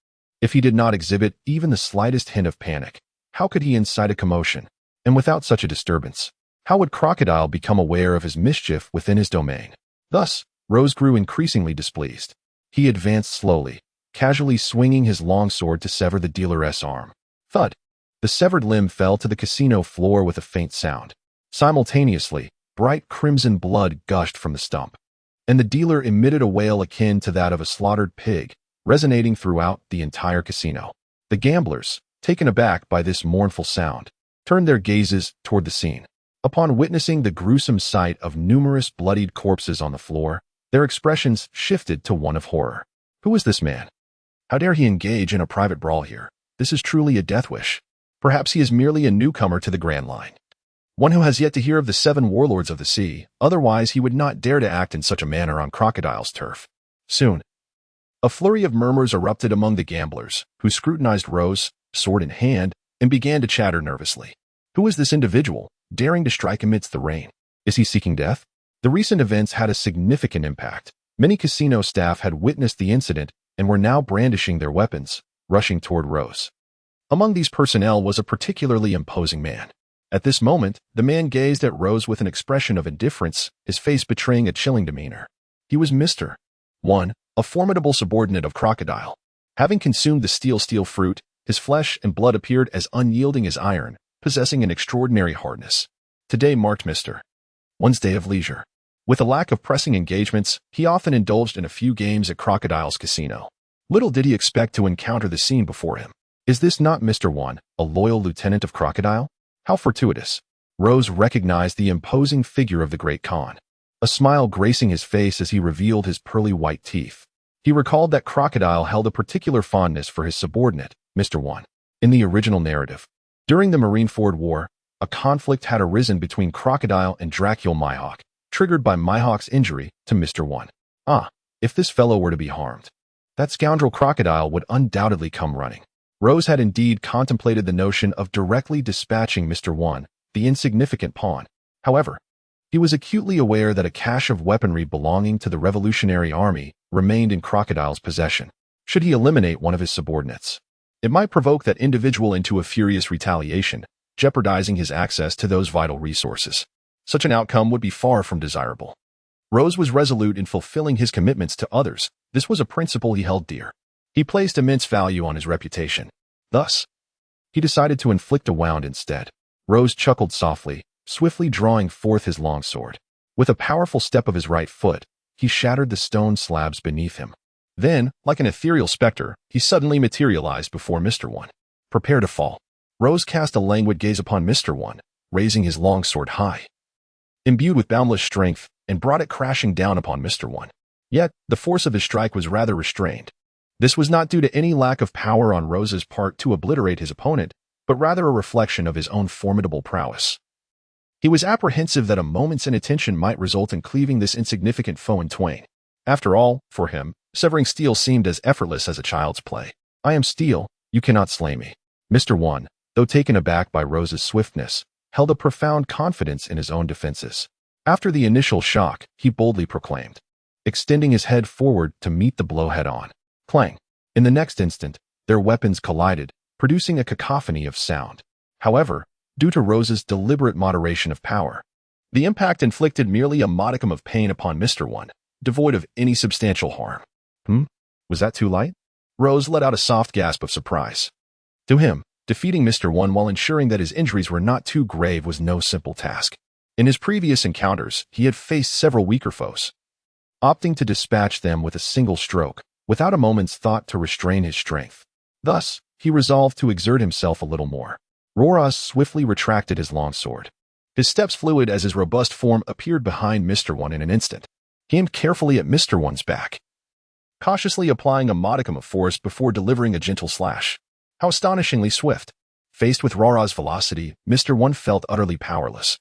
If he did not exhibit even the slightest hint of panic, how could he incite a commotion? And without such a disturbance, how would Crocodile become aware of his mischief within his domain? Thus, Rose grew increasingly displeased. He advanced slowly, casually swinging his long sword to sever the dealer's arm. Thud! The severed limb fell to the casino floor with a faint sound. Simultaneously, bright crimson blood gushed from the stump, and the dealer emitted a wail akin to that of a slaughtered pig, resonating throughout the entire casino. The gamblers, taken aback by this mournful sound, turned their gazes toward the scene. Upon witnessing the gruesome sight of numerous bloodied corpses on the floor, their expressions shifted to one of horror. Who is this man? How dare he engage in a private brawl here? This is truly a death wish. Perhaps he is merely a newcomer to the Grand Line, one who has yet to hear of the 7 warlords of the sea, otherwise he would not dare to act in such a manner on Crocodile's turf. Soon, a flurry of murmurs erupted among the gamblers, who scrutinized Rose, sword in hand, and began to chatter nervously. Who is this individual, daring to strike amidst the rain? Is he seeking death? The recent events had a significant impact. Many casino staff had witnessed the incident and were now brandishing their weapons, rushing toward Rose. Among these personnel was a particularly imposing man. At this moment, the man gazed at Rose with an expression of indifference, his face betraying a chilling demeanor. He was Mr. 1, a formidable subordinate of Crocodile. Having consumed the steel fruit, his flesh and blood appeared as unyielding as iron, possessing an extraordinary hardness. Today marked Mr. 1's day of leisure. With a lack of pressing engagements, he often indulged in a few games at Crocodile's casino. Little did he expect to encounter the scene before him. Is this not Mr. 1, a loyal lieutenant of Crocodile? How fortuitous. Rose recognized the imposing figure of the great Khan, a smile gracing his face as he revealed his pearly white teeth. He recalled that Crocodile held a particular fondness for his subordinate, Mr. 1. In the original narrative, during the Marineford War, a conflict had arisen between Crocodile and Rozé and Mihawk, triggered by Mihawk's injury to Mr. 1. If this fellow were to be harmed, that scoundrel crocodile would undoubtedly come running. Rose had indeed contemplated the notion of directly dispatching Mr. One, the insignificant pawn. However, he was acutely aware that a cache of weaponry belonging to the Revolutionary Army remained in Crocodile's possession. Should he eliminate one of his subordinates, it might provoke that individual into a furious retaliation, jeopardizing his access to those vital resources. Such an outcome would be far from desirable. Rose was resolute in fulfilling his commitments to others. This was a principle he held dear. He placed immense value on his reputation. Thus, he decided to inflict a wound instead. Rose chuckled softly, swiftly drawing forth his long sword. With a powerful step of his right foot, he shattered the stone slabs beneath him. Then, like an ethereal specter, he suddenly materialized before Mr. One. Prepare to fall. Rose cast a languid gaze upon Mr. One, raising his long sword high, imbued with boundless strength, and brought it crashing down upon Mr. One. Yet, the force of his strike was rather restrained. This was not due to any lack of power on Rose's part to obliterate his opponent, but rather a reflection of his own formidable prowess. He was apprehensive that a moment's inattention might result in cleaving this insignificant foe in twain. After all, for him, severing steel seemed as effortless as a child's play. I am steel, you cannot slay me. Mr. One, though taken aback by Rose's swiftness, held a profound confidence in his own defenses. After the initial shock, he boldly proclaimed, extending his head forward to meet the blow head-on. Clang! In the next instant, their weapons collided, producing a cacophony of sound. However, due to Rose's deliberate moderation of power, the impact inflicted merely a modicum of pain upon Mr. One, devoid of any substantial harm. Was that too light? Rose let out a soft gasp of surprise. To him, defeating Mr. One while ensuring that his injuries were not too grave was no simple task. In his previous encounters, he had faced several weaker foes, opting to dispatch them with a single stroke, without a moment's thought to restrain his strength. Thus, he resolved to exert himself a little more. Rozé swiftly retracted his long sword. His steps fluid as his robust form appeared behind Mr. One in an instant. He aimed carefully at Mr. One's back, cautiously applying a modicum of force before delivering a gentle slash. How astonishingly swift! Faced with Rosé's velocity, Mr. One felt utterly powerless,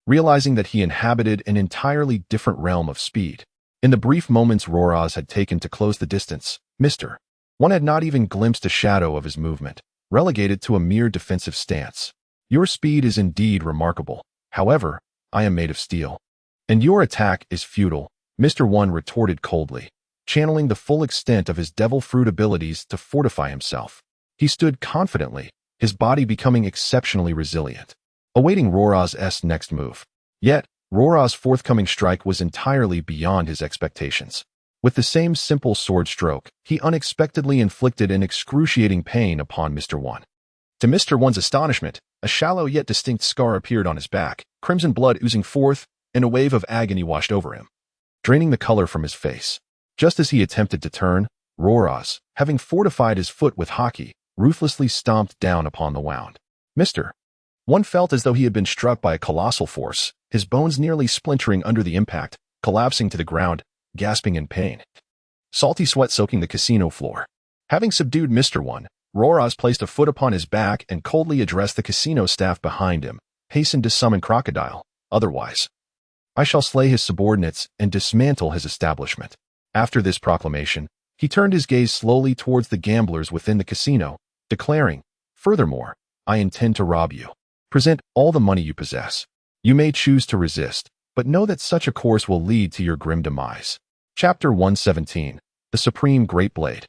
realizing that he inhabited an entirely different realm of speed. In the brief moments Rozé had taken to close the distance, Mr. One had not even glimpsed a shadow of his movement, relegated to a mere defensive stance. Your speed is indeed remarkable. However, I am made of steel. And your attack is futile, Mr. One retorted coldly, channeling the full extent of his devil fruit abilities to fortify himself. He stood confidently, his body becoming exceptionally resilient, awaiting Rosé's next move. Yet, Rosé's forthcoming strike was entirely beyond his expectations. With the same simple sword stroke, he unexpectedly inflicted an excruciating pain upon Mr. One. To Mr. One's astonishment, a shallow yet distinct scar appeared on his back, crimson blood oozing forth, and a wave of agony washed over him, draining the color from his face. Just as he attempted to turn, Rozé, having fortified his foot with hockey, ruthlessly stomped down upon the wound. Mr. One felt as though he had been struck by a colossal force, his bones nearly splintering under the impact, collapsing to the ground, gasping in pain. Salty sweat soaking the casino floor. Having subdued Mr. One, Rozé placed a foot upon his back and coldly addressed the casino staff behind him, hastened to summon Crocodile. Otherwise, I shall slay his subordinates and dismantle his establishment. After this proclamation, he turned his gaze slowly towards the gamblers within the casino, declaring, furthermore, I intend to rob you. Present all the money you possess. You may choose to resist, but know that such a course will lead to your grim demise. Chapter 117. The Supreme Great Blade.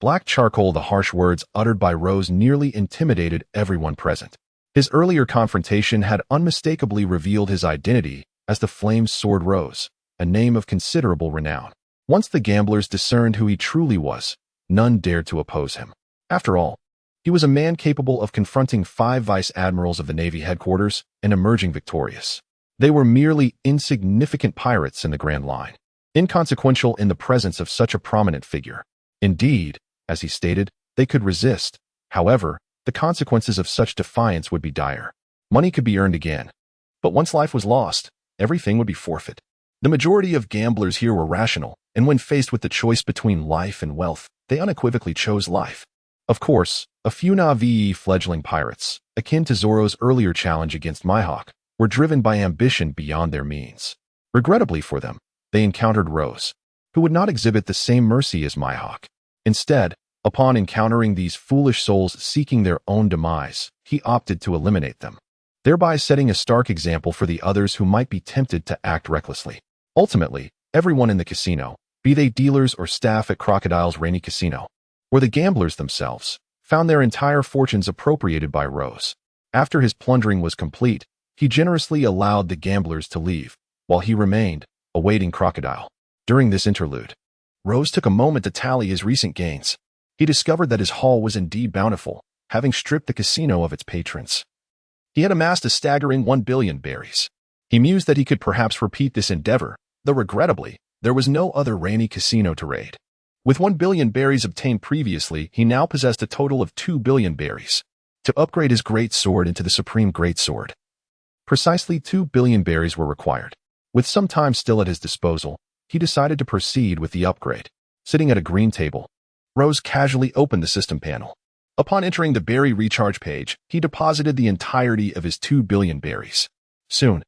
Black charcoal. The harsh words uttered by Rozé nearly intimidated everyone present. His earlier confrontation had unmistakably revealed his identity as the Flame's Sword Rose, a name of considerable renown. Once the gamblers discerned who he truly was, none dared to oppose him. After all, he was a man capable of confronting 5 vice admirals of the Navy headquarters and emerging victorious. They were merely insignificant pirates in the Grand Line, inconsequential in the presence of such a prominent figure. Indeed, as he stated, they could resist. However, the consequences of such defiance would be dire. Money could be earned again, but once life was lost, everything would be forfeit. The majority of gamblers here were rational, and when faced with the choice between life and wealth, they unequivocally chose life. Of course, a few naive fledgling pirates, akin to Zoro's earlier challenge against Mihawk, were driven by ambition beyond their means. Regrettably for them, they encountered Rozé, who would not exhibit the same mercy as Mihawk. Instead, upon encountering these foolish souls seeking their own demise, he opted to eliminate them, thereby setting a stark example for the others who might be tempted to act recklessly. Ultimately, everyone in the casino, be they dealers or staff at Crocodile's rainy casino, or the gamblers themselves, found their entire fortunes appropriated by Rose. After his plundering was complete, he generously allowed the gamblers to leave, while he remained, awaiting Crocodile. During this interlude, Rose took a moment to tally his recent gains. He discovered that his haul was indeed bountiful, having stripped the casino of its patrons. He had amassed a staggering 1 billion berries. He mused that he could perhaps repeat this endeavor, though regrettably, there was no other rainy casino to raid. With 1 billion berries obtained previously, he now possessed a total of 2 billion berries to upgrade his great sword into the supreme great sword. Precisely 2 billion berries were required. With some time still at his disposal, he decided to proceed with the upgrade. Sitting at a green table, Rose casually opened the system panel. Upon entering the berry recharge page, he deposited the entirety of his 2 billion berries. Soon,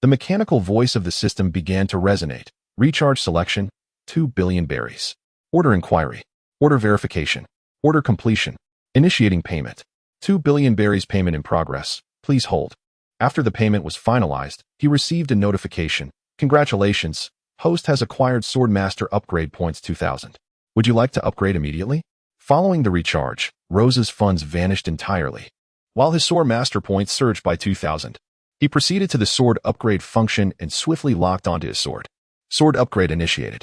the mechanical voice of the system began to resonate. Recharge selection, 2 billion berries. Order inquiry. Order verification. Order completion. Initiating payment. 2 billion berries payment in progress. Please hold. After the payment was finalized, he received a notification. Congratulations, host has acquired Swordmaster upgrade points 2000. Would you like to upgrade immediately? Following the recharge, Rose's funds vanished entirely. While his Swordmaster points surged by 2000, he proceeded to the sword upgrade function and swiftly locked onto his sword. Sword upgrade initiated.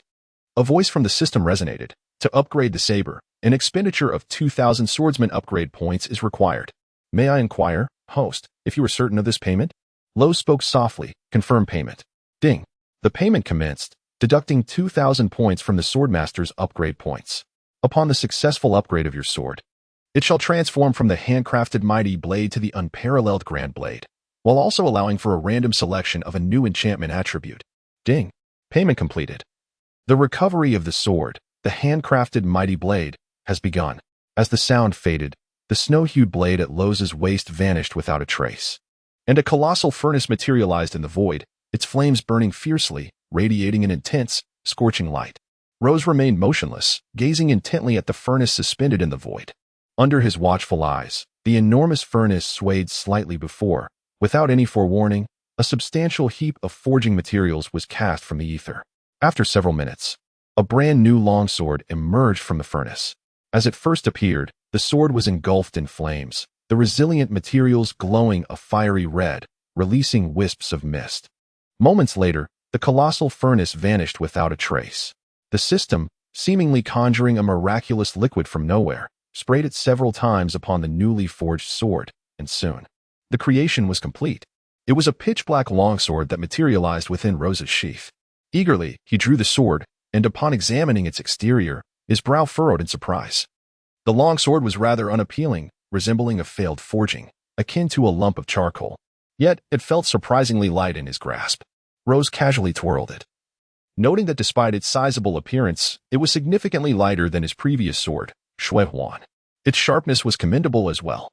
A voice from the system resonated. To upgrade the saber, an expenditure of 2000 swordsman upgrade points is required. May I inquire, host, if you are certain of this payment? Lowe spoke softly. Confirm payment. Ding. The payment commenced, deducting 2000 points from the Swordmaster's upgrade points. Upon the successful upgrade of your sword, it shall transform from the handcrafted mighty blade to the unparalleled grand blade, while also allowing for a random selection of a new enchantment attribute. Ding. Payment completed. The recovery of the sword, the handcrafted mighty blade, has begun. As the sound faded, the snow-hued blade at Lowe's waist vanished without a trace, and a colossal furnace materialized in the void, its flames burning fiercely, radiating an intense, scorching light. Rose remained motionless, gazing intently at the furnace suspended in the void. Under his watchful eyes, the enormous furnace swayed slightly before, without any forewarning, a substantial heap of forging materials was cast from the ether. After several minutes, a brand new longsword emerged from the furnace. As it first appeared, the sword was engulfed in flames, the resilient materials glowing a fiery red, releasing wisps of mist. Moments later, the colossal furnace vanished without a trace. The system, seemingly conjuring a miraculous liquid from nowhere, sprayed it several times upon the newly forged sword, and soon, the creation was complete. It was a pitch-black longsword that materialized within Rose's sheath. Eagerly, he drew the sword, and upon examining its exterior, his brow furrowed in surprise. The longsword was rather unappealing, resembling a failed forging, akin to a lump of charcoal. Yet, it felt surprisingly light in his grasp. Rose casually twirled it, noting that despite its sizable appearance, it was significantly lighter than his previous sword, Swordsman. Its sharpness was commendable as well.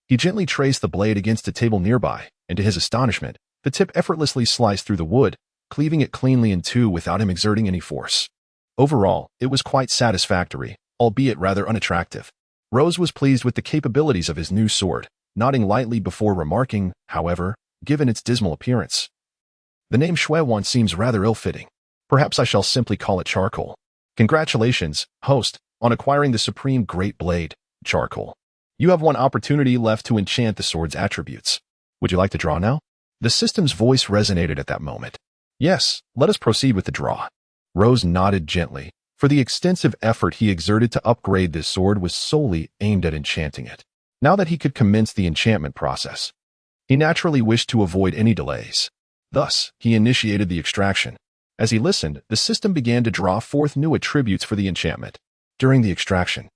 He gently traced the blade against a table nearby, and to his astonishment, the tip effortlessly sliced through the wood, cleaving it cleanly in two without him exerting any force. Overall, it was quite satisfactory, albeit rather unattractive. Rose was pleased with the capabilities of his new sword, nodding lightly before remarking, however, given its dismal appearance, the name Swordsman seems rather ill-fitting. Perhaps I shall simply call it Charcoal. Congratulations, host, on acquiring the supreme great blade, Charcoal. You have one opportunity left to enchant the sword's attributes. Would you like to draw now? The system's voice resonated at that moment. Yes, let us proceed with the draw. Rose nodded gently, for the extensive effort he exerted to upgrade this sword was solely aimed at enchanting it. Now that he could commence the enchantment process, he naturally wished to avoid any delays. Thus, he initiated the extraction. As he listened, the system began to draw forth new attributes for the enchantment. During the extraction,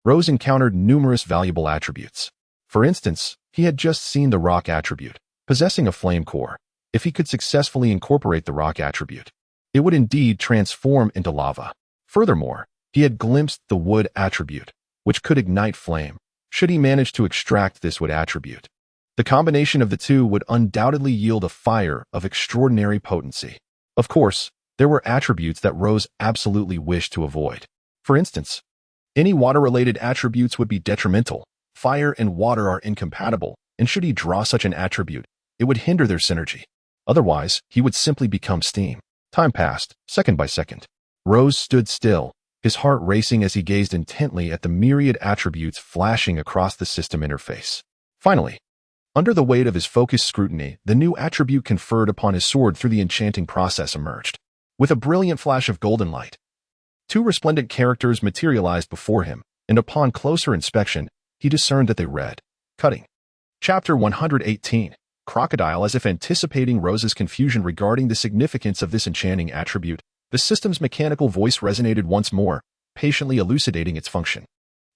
Rose encountered numerous valuable attributes. For instance, he had just seen the rock attribute, possessing a flame core. If he could successfully incorporate the rock attribute, it would indeed transform into lava. Furthermore, he had glimpsed the wood attribute, which could ignite flame, should he manage to extract this wood attribute. The combination of the two would undoubtedly yield a fire of extraordinary potency. Of course, there were attributes that Rose absolutely wished to avoid. For instance, any water-related attributes would be detrimental. Fire and water are incompatible, and should he draw such an attribute, it would hinder their synergy. Otherwise, he would simply become steam. Time passed, second by second. Rose stood still, his heart racing as he gazed intently at the myriad attributes flashing across the system interface. Finally, under the weight of his focused scrutiny, the new attribute conferred upon his sword through the enchanting process emerged. With a brilliant flash of golden light, two resplendent characters materialized before him, and upon closer inspection, he discerned that they read, Cutting. Chapter 118. Crocodile. As if anticipating Rose's confusion regarding the significance of this enchanting attribute, the system's mechanical voice resonated once more, patiently elucidating its function.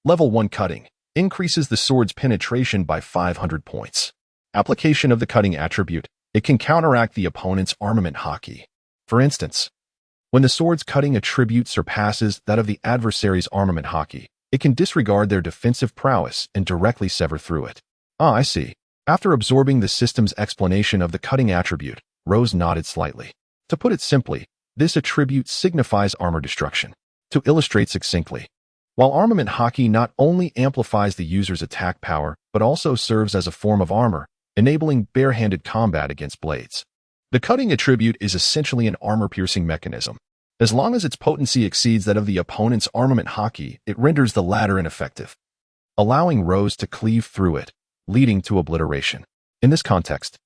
Level 1 Cutting. Increases the sword's penetration by 500 points. Application of the cutting attribute. It can counteract the opponent's armament haki. For instance, when the sword's cutting attribute surpasses that of the adversary's armament haki, it can disregard their defensive prowess and directly sever through it. Ah, I see. After absorbing the system's explanation of the cutting attribute, Rose nodded slightly. To put it simply, this attribute signifies armor destruction. To illustrate succinctly, while armament haki not only amplifies the user's attack power, but also serves as a form of armor, enabling bare-handed combat against blades. The cutting attribute is essentially an armor-piercing mechanism. As long as its potency exceeds that of the opponent's armament haki, it renders the latter ineffective, allowing Rose to cleave through it, leading to obliteration. In this context,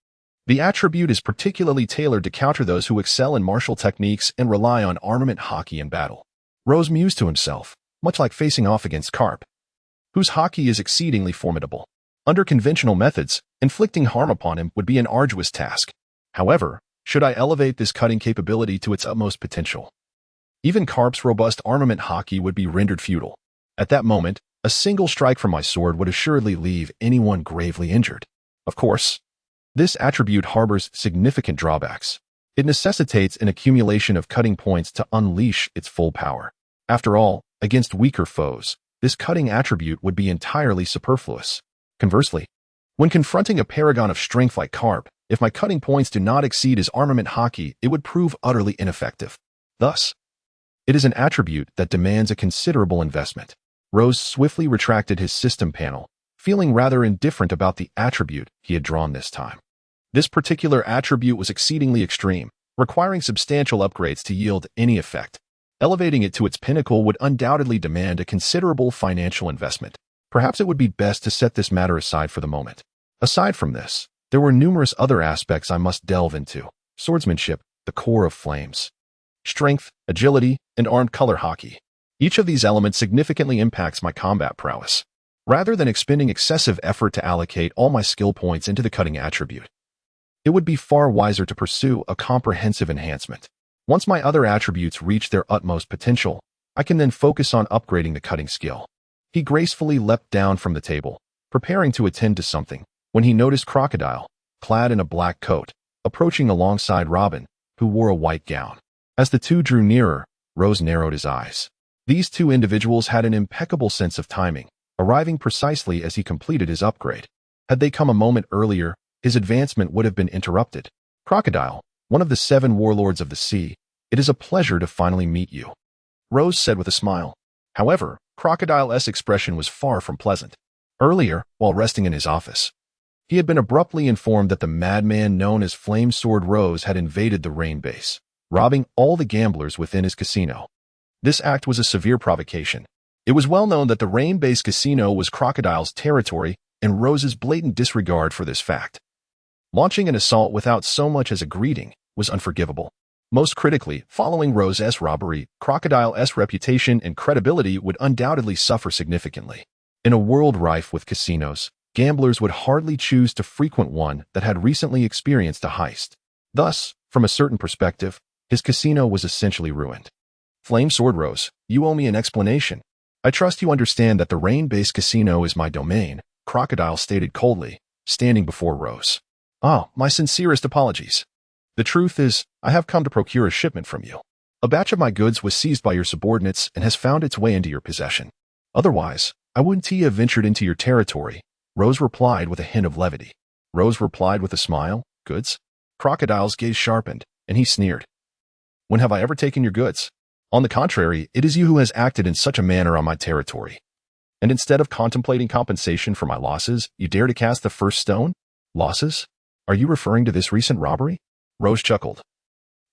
the attribute is particularly tailored to counter those who excel in martial techniques and rely on armament haki in battle. Rose mused to himself, much like facing off against Carp, whose haki is exceedingly formidable. Under conventional methods, inflicting harm upon him would be an arduous task. However, should I elevate this cutting capability to its utmost potential, even Carp's robust armament haki would be rendered futile. At that moment, a single strike from my sword would assuredly leave anyone gravely injured. Of course, this attribute harbors significant drawbacks. It necessitates an accumulation of cutting points to unleash its full power. After all, against weaker foes, this cutting attribute would be entirely superfluous. Conversely, when confronting a paragon of strength like Carp, if my cutting points do not exceed his armament haki, it would prove utterly ineffective. Thus, it is an attribute that demands a considerable investment. Rose swiftly retracted his system panel, feeling rather indifferent about the attribute he had drawn this time. This particular attribute was exceedingly extreme, requiring substantial upgrades to yield any effect. Elevating it to its pinnacle would undoubtedly demand a considerable financial investment. Perhaps it would be best to set this matter aside for the moment. Aside from this, there were numerous other aspects I must delve into. Swordsmanship, the core of flames. Strength, agility, and armed color haki. Each of these elements significantly impacts my combat prowess. Rather than expending excessive effort to allocate all my skill points into the cutting attribute, it would be far wiser to pursue a comprehensive enhancement. Once my other attributes reach their utmost potential, I can then focus on upgrading the cutting skill. He gracefully leapt down from the table, preparing to attend to something, when he noticed Crocodile, clad in a black coat, approaching alongside Robin, who wore a white gown. As the two drew nearer, Rose narrowed his eyes. These two individuals had an impeccable sense of timing, arriving precisely as he completed his upgrade. Had they come a moment earlier, his advancement would have been interrupted. Crocodile, one of the 7 warlords of the sea, it is a pleasure to finally meet you, Rose said with a smile. However, Crocodile's expression was far from pleasant. Earlier, while resting in his office, he had been abruptly informed that the madman known as Flame Sword Rose had invaded the Rain Base, robbing all the gamblers within his casino. This act was a severe provocation. It was well known that the Rain Base casino was Crocodile's territory, and Rose's blatant disregard for this fact, launching an assault without so much as a greeting, was unforgivable. Most critically, following Rose's robbery, Crocodile's reputation and credibility would undoubtedly suffer significantly. In a world rife with casinos, gamblers would hardly choose to frequent one that had recently experienced a heist. Thus, from a certain perspective, his casino was essentially ruined. Flame Sword Rose, you owe me an explanation. I trust you understand that the Rain-based casino is my domain, Crocodile stated coldly, standing before Rose. Ah, my sincerest apologies. The truth is, I have come to procure a shipment from you. A batch of my goods was seized by your subordinates and has found its way into your possession. Otherwise, I wouldn't have ventured into your territory, Rose replied with a hint of levity. Rose replied with a smile, goods? Crocodile's gaze sharpened, and he sneered. When have I ever taken your goods? On the contrary, it is you who has acted in such a manner on my territory. And instead of contemplating compensation for my losses, you dare to cast the first stone? Losses? Are you referring to this recent robbery? Rose chuckled.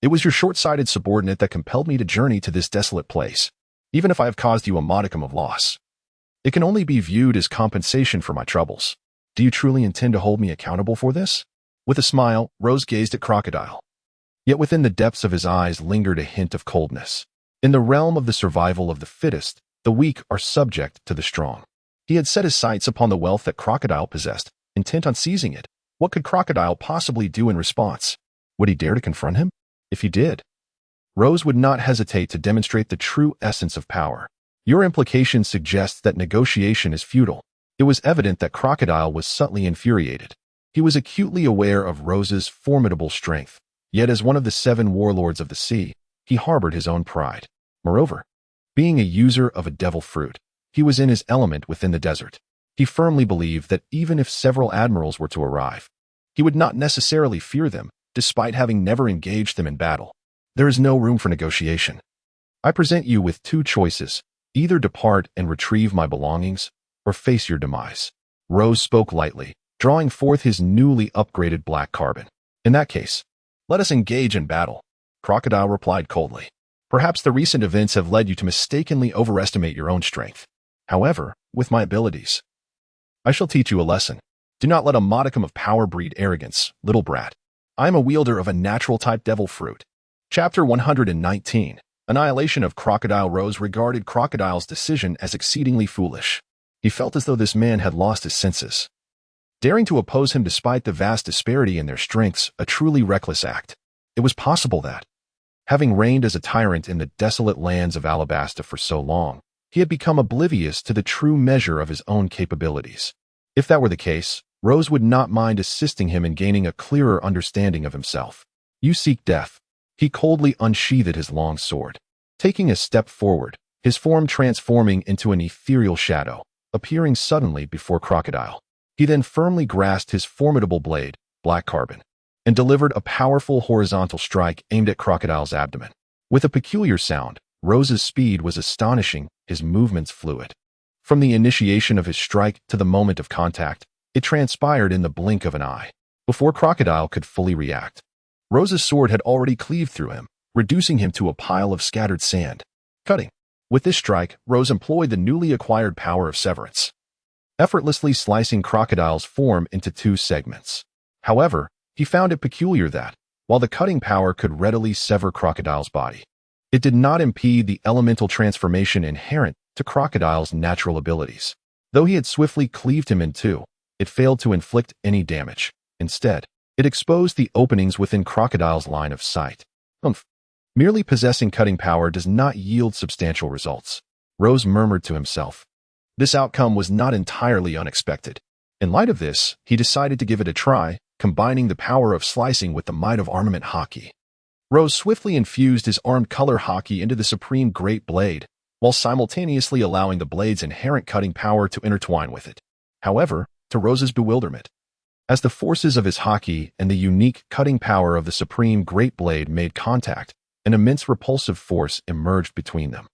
It was your short-sighted subordinate that compelled me to journey to this desolate place, even if I have caused you a modicum of loss. It can only be viewed as compensation for my troubles. Do you truly intend to hold me accountable for this? With a smile, Rose gazed at Crocodile. Yet within the depths of his eyes lingered a hint of coldness. In the realm of the survival of the fittest, the weak are subject to the strong. He had set his sights upon the wealth that Crocodile possessed, intent on seizing it. What could Crocodile possibly do in response? Would he dare to confront him? If he did, Rose would not hesitate to demonstrate the true essence of power. Your implication suggests that negotiation is futile. It was evident that Crocodile was subtly infuriated. He was acutely aware of Rose's formidable strength, yet as one of the 7 warlords of the sea, he harbored his own pride. Moreover, being a user of a devil fruit, he was in his element within the desert. He firmly believed that even if several admirals were to arrive, he would not necessarily fear them, despite having never engaged them in battle. There is no room for negotiation. I present you with 2 choices. Either depart and retrieve my belongings, or face your demise. Rose spoke lightly, drawing forth his newly upgraded black carbon. In that case, let us engage in battle. Crocodile replied coldly. Perhaps the recent events have led you to mistakenly overestimate your own strength. However, with my abilities, I shall teach you a lesson. Do not let a modicum of power breed arrogance, little brat. I am a wielder of a natural-type devil fruit. Chapter 119. Annihilation of Crocodile. Rose regarded Crocodile's decision as exceedingly foolish. He felt as though this man had lost his senses. Daring to oppose him despite the vast disparity in their strengths, a truly reckless act. It was possible that, having reigned as a tyrant in the desolate lands of Alabasta for so long, he had become oblivious to the true measure of his own capabilities. If that were the case, Rose would not mind assisting him in gaining a clearer understanding of himself. You seek death. He coldly unsheathed his long sword. Taking a step forward, his form transforming into an ethereal shadow, appearing suddenly before Crocodile. He then firmly grasped his formidable blade, black carbon, and delivered a powerful horizontal strike aimed at Crocodile's abdomen. With a peculiar sound, Rose's speed was astonishing, his movements fluid. From the initiation of his strike to the moment of contact, it transpired in the blink of an eye. Before Crocodile could fully react, Rose's sword had already cleaved through him, reducing him to a pile of scattered sand. Cutting. With this strike, Rose employed the newly acquired power of severance, effortlessly slicing Crocodile's form into 2 segments. However, he found it peculiar that, while the cutting power could readily sever Crocodile's body, it did not impede the elemental transformation inherent to Crocodile's natural abilities. Though he had swiftly cleaved him in 2, it failed to inflict any damage. Instead, it exposed the openings within Crocodile's line of sight. Merely possessing cutting power does not yield substantial results. Rose murmured to himself. This outcome was not entirely unexpected. In light of this, he decided to give it a try, combining the power of slicing with the might of armament haki. Rose swiftly infused his armed color haki into the supreme great blade, while simultaneously allowing the blade's inherent cutting power to intertwine with it. However, to Rose's bewilderment, as the forces of his haki and the unique cutting power of the supreme great blade made contact, an immense repulsive force emerged between them.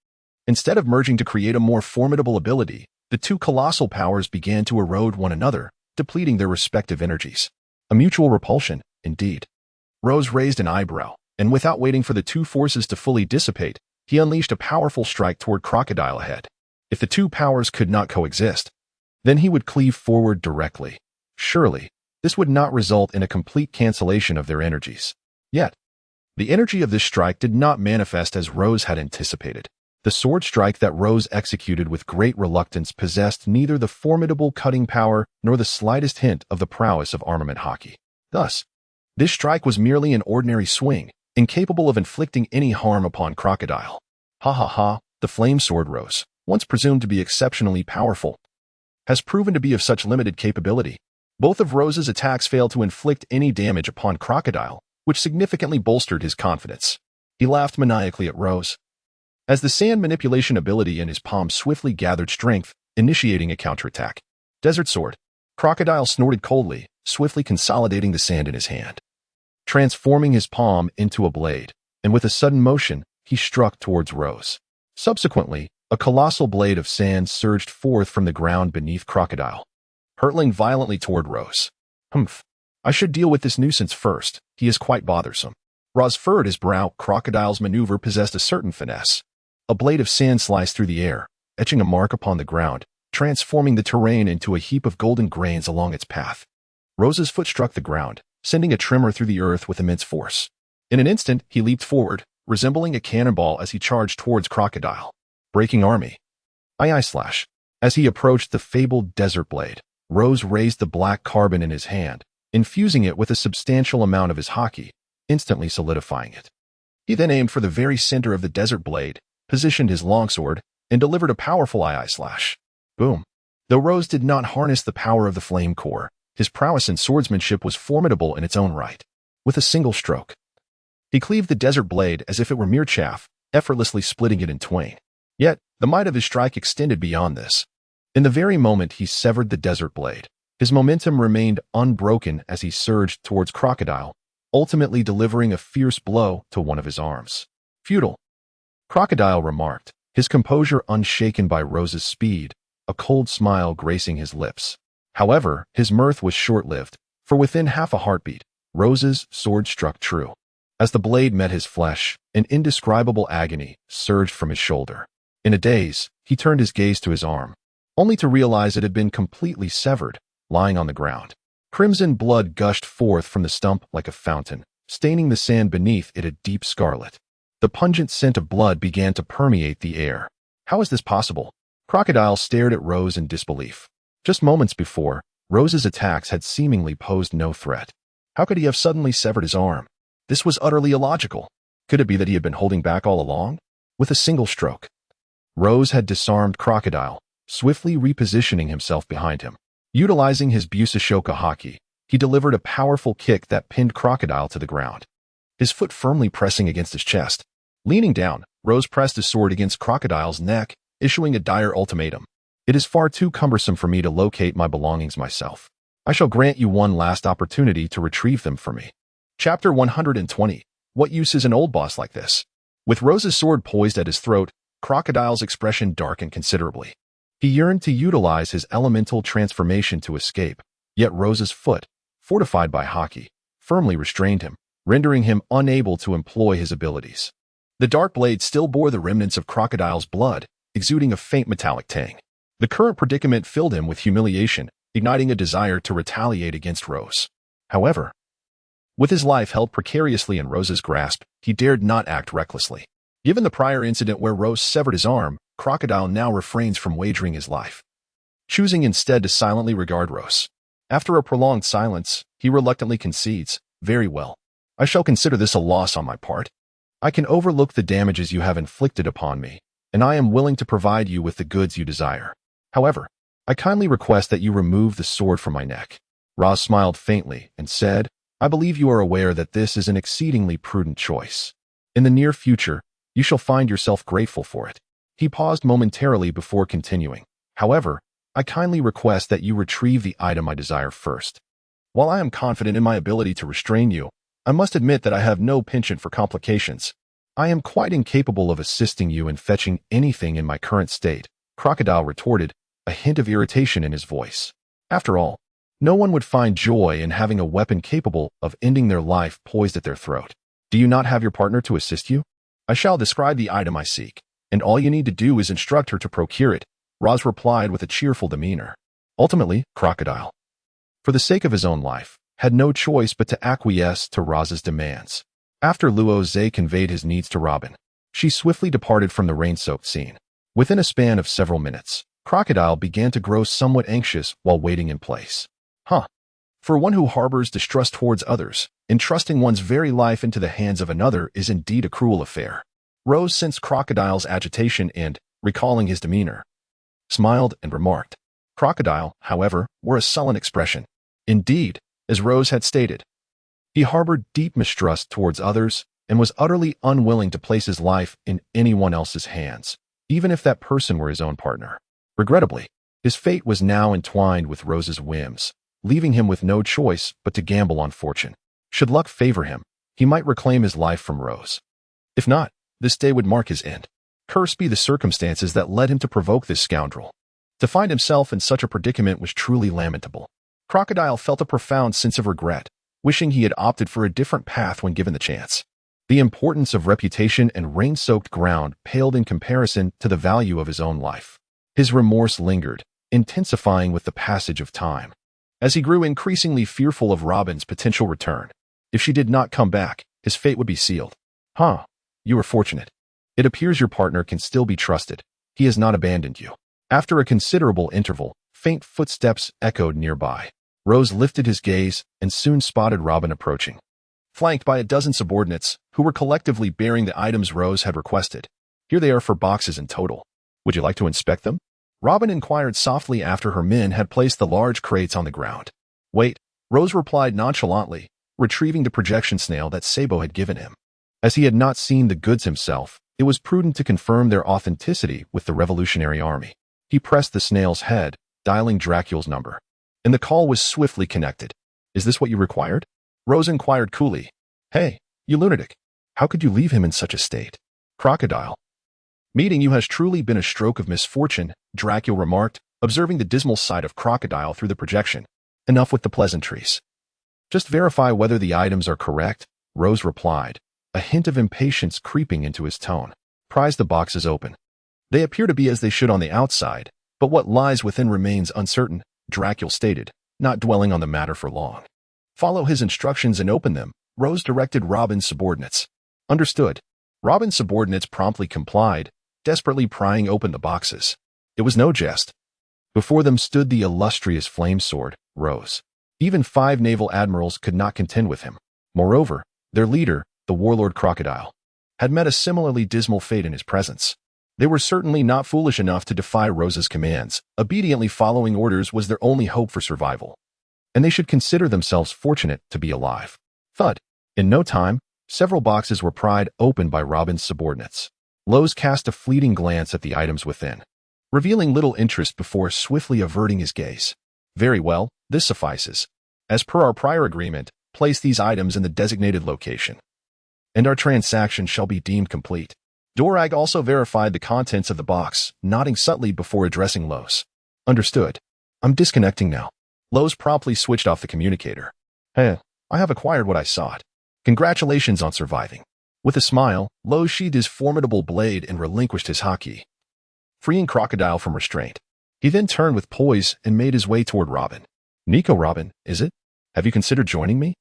Instead of merging to create a more formidable ability, the 2 colossal powers began to erode one another, depleting their respective energies. A mutual repulsion, indeed. Rose raised an eyebrow, and without waiting for the 2 forces to fully dissipate, he unleashed a powerful strike toward Crocodile ahead. If the 2 powers could not coexist, then he would cleave forward directly. Surely, this would not result in a complete cancellation of their energies. Yet, the energy of this strike did not manifest as Rose had anticipated. The sword strike that Rose executed with great reluctance possessed neither the formidable cutting power nor the slightest hint of the prowess of armament haki. Thus, this strike was merely an ordinary swing, incapable of inflicting any harm upon Crocodile. Ha ha ha, the flame sword Rose, once presumed to be exceptionally powerful, has proven to be of such limited capability. Both of Rose's attacks failed to inflict any damage upon Crocodile, which significantly bolstered his confidence. He laughed maniacally at Rose, as the sand manipulation ability in his palm swiftly gathered strength, initiating a counterattack. Desert Sword. Crocodile snorted coldly, swiftly consolidating the sand in his hand, transforming his palm into a blade. and with a sudden motion, he struck towards Rose. Subsequently, a colossal blade of sand surged forth from the ground beneath Crocodile, hurtling violently toward Rose. Humph. I should deal with this nuisance first. He is quite bothersome. Roz furrowed his brow. Crocodile's maneuver possessed a certain finesse. A blade of sand sliced through the air, etching a mark upon the ground, transforming the terrain into a heap of golden grains along its path. Rose's foot struck the ground, sending a tremor through the earth with immense force. In an instant, he leaped forward, resembling a cannonball as he charged towards Crocodile. Breaking army. Aye slash. As he approached the fabled desert blade, Rose raised the black carbon in his hand, infusing it with a substantial amount of his haki, instantly solidifying it. He then aimed for the very center of the desert blade, positioned his longsword, and delivered a powerful aye slash. Boom. Though Rose did not harness the power of the flame core, his prowess in swordsmanship was formidable in its own right. With a single stroke, he cleaved the desert blade as if it were mere chaff, effortlessly splitting it in twain. Yet, the might of his strike extended beyond this. In the very moment he severed the desert blade, his momentum remained unbroken as he surged towards Crocodile, ultimately delivering a fierce blow to one of his arms. Futile. Crocodile remarked, his composure unshaken by Rose's speed, a cold smile gracing his lips. However, his mirth was short-lived, for within half a heartbeat, Rose's sword struck true. As the blade met his flesh, an indescribable agony surged from his shoulder. In a daze, he turned his gaze to his arm, only to realize it had been completely severed, lying on the ground. Crimson blood gushed forth from the stump like a fountain, staining the sand beneath it a deep scarlet. The pungent scent of blood began to permeate the air. How is this possible? Crocodile stared at Rose in disbelief. Just moments before, Rose's attacks had seemingly posed no threat. How could he have suddenly severed his arm? This was utterly illogical. Could it be that he had been holding back all along? With a single stroke, Rose had disarmed Crocodile, swiftly repositioning himself behind him. Utilizing his Busashoka haki, he delivered a powerful kick that pinned Crocodile to the ground, his foot firmly pressing against his chest. Leaning down, Rose pressed his sword against Crocodile's neck, issuing a dire ultimatum. It is far too cumbersome for me to locate my belongings myself. I shall grant you one last opportunity to retrieve them for me. Chapter 120. What use is an old boss like this? With Rose's sword poised at his throat, Crocodile's expression darkened considerably. He yearned to utilize his elemental transformation to escape, yet Rose's foot, fortified by haki, firmly restrained him, rendering him unable to employ his abilities. The dark blade still bore the remnants of Crocodile's blood, exuding a faint metallic tang. The current predicament filled him with humiliation, igniting a desire to retaliate against Rose. However, with his life held precariously in Rose's grasp, he dared not act recklessly. Given the prior incident where Rose severed his arm, Crocodile now refrains from wagering his life, choosing instead to silently regard Rose. After a prolonged silence, he reluctantly concedes, "Very well. I shall consider this a loss on my part. I can overlook the damages you have inflicted upon me, and I am willing to provide you with the goods you desire. However, I kindly request that you remove the sword from my neck." Roz smiled faintly and said, "I believe you are aware that this is an exceedingly prudent choice. In the near future, you shall find yourself grateful for it." He paused momentarily before continuing. "However, I kindly request that you retrieve the item I desire first. While I am confident in my ability to restrain you, I must admit that I have no penchant for complications. I am quite incapable of assisting you in fetching anything in my current state," Crocodile retorted, a hint of irritation in his voice. After all, no one would find joy in having a weapon capable of ending their life poised at their throat. "Do you not have your partner to assist you? I shall describe the item I seek, and all you need to do is instruct her to procure it," Roz replied with a cheerful demeanor. Ultimately, Crocodile, for the sake of his own life, had no choice but to acquiesce to Roz's demands. After Rozé conveyed his needs to Robin, she swiftly departed from the rain-soaked scene. Within a span of several minutes, Crocodile began to grow somewhat anxious while waiting in place. For one who harbors distrust towards others, entrusting one's very life into the hands of another is indeed a cruel affair. Rose sensed Crocodile's agitation and, recalling his demeanor, smiled and remarked. Crocodile, however, wore a sullen expression. Indeed, as Rose had stated, he harbored deep mistrust towards others and was utterly unwilling to place his life in anyone else's hands, even if that person were his own partner. Regrettably, his fate was now entwined with Rose's whims, leaving him with no choice but to gamble on fortune. Should luck favor him, he might reclaim his life from Rose. If not, this day would mark his end. Cursed be the circumstances that led him to provoke this scoundrel. To find himself in such a predicament was truly lamentable. Crocodile felt a profound sense of regret, wishing he had opted for a different path when given the chance. The importance of reputation and rain-soaked ground paled in comparison to the value of his own life. His remorse lingered, intensifying with the passage of time. As he grew increasingly fearful of Robin's potential return, if she did not come back, his fate would be sealed. You were fortunate. It appears your partner can still be trusted. He has not abandoned you. After a considerable interval, faint footsteps echoed nearby. Rose lifted his gaze and soon spotted Robin approaching, flanked by a dozen subordinates who were collectively bearing the items Rose had requested. Here they are, 4 boxes in total. Would you like to inspect them? Robin inquired softly after her men had placed the large crates on the ground. Wait, Rose replied nonchalantly, retrieving the projection snail that Sabo had given him. As he had not seen the goods himself, it was prudent to confirm their authenticity with the Revolutionary Army. He pressed the snail's head, dialing Dracula's number, and the call was swiftly connected. Is this what you required? Rose inquired coolly. Hey, you lunatic. How could you leave him in such a state? Crocodile. Meeting you has truly been a stroke of misfortune, Dracula remarked, observing the dismal sight of Crocodile through the projection. Enough with the pleasantries. Just verify whether the items are correct, Rose replied, a hint of impatience creeping into his tone. Prise the boxes open. They appear to be as they should on the outside, but what lies within remains uncertain, Dracula stated, not dwelling on the matter for long. Follow his instructions and open them, Rose directed Robin's subordinates. Understood. Robin's subordinates promptly complied, desperately prying open the boxes. It was no jest. Before them stood the illustrious flame sword, Rose. Even 5 naval admirals could not contend with him. Moreover, their leader, the warlord Crocodile, had met a similarly dismal fate in his presence. They were certainly not foolish enough to defy Rose's commands. Obediently following orders was their only hope for survival. And they should consider themselves fortunate to be alive. Thud. In no time, several boxes were pried open by Robin's subordinates. Rose cast a fleeting glance at the items within, revealing little interest before swiftly averting his gaze. Very well, this suffices. As per our prior agreement, place these items in the designated location, and our transaction shall be deemed complete. Dorag also verified the contents of the box, nodding subtly before addressing Rose. Understood. I'm disconnecting now. Rose promptly switched off the communicator. I have acquired what I sought. Congratulations on surviving. With a smile, Rose sheathed his formidable blade and relinquished his haki, freeing Crocodile from restraint. He then turned with poise and made his way toward Robin. Nico, Robin, is it? Have you considered joining me?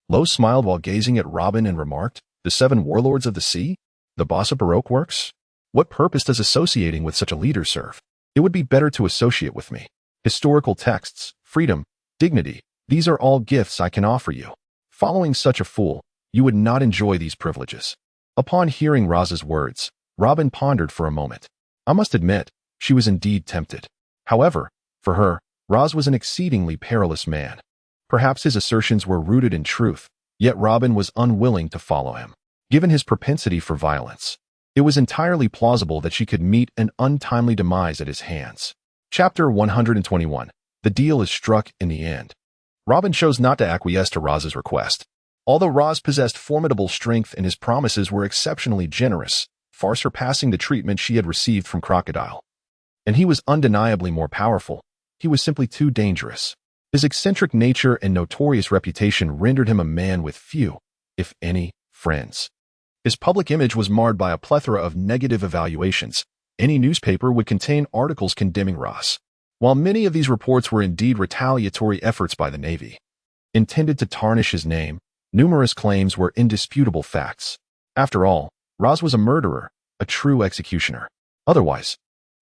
Rose smiled while gazing at Robin and remarked, the 7 warlords of the sea? The boss of Baroque works? What purpose does associating with such a leader serve? It would be better to associate with me. Historical texts, freedom, dignity, these are all gifts I can offer you. Following such a fool, you would not enjoy these privileges. Upon hearing Roz's words, Robin pondered for a moment. I must admit, she was indeed tempted. However, for her, Roz was an exceedingly perilous man. Perhaps his assertions were rooted in truth, yet Robin was unwilling to follow him. Given his propensity for violence, it was entirely plausible that she could meet an untimely demise at his hands. Chapter 121. The deal is struck in the end. Robin chose not to acquiesce to Roz's request. Although Roz possessed formidable strength and his promises were exceptionally generous, far surpassing the treatment she had received from Crocodile. And he was undeniably more powerful. He was simply too dangerous. His eccentric nature and notorious reputation rendered him a man with few, if any, friends. His public image was marred by a plethora of negative evaluations. Any newspaper would contain articles condemning Roz. While many of these reports were indeed retaliatory efforts by the Navy, intended to tarnish his name, numerous claims were indisputable facts. After all, Roz was a murderer, a true executioner. Otherwise,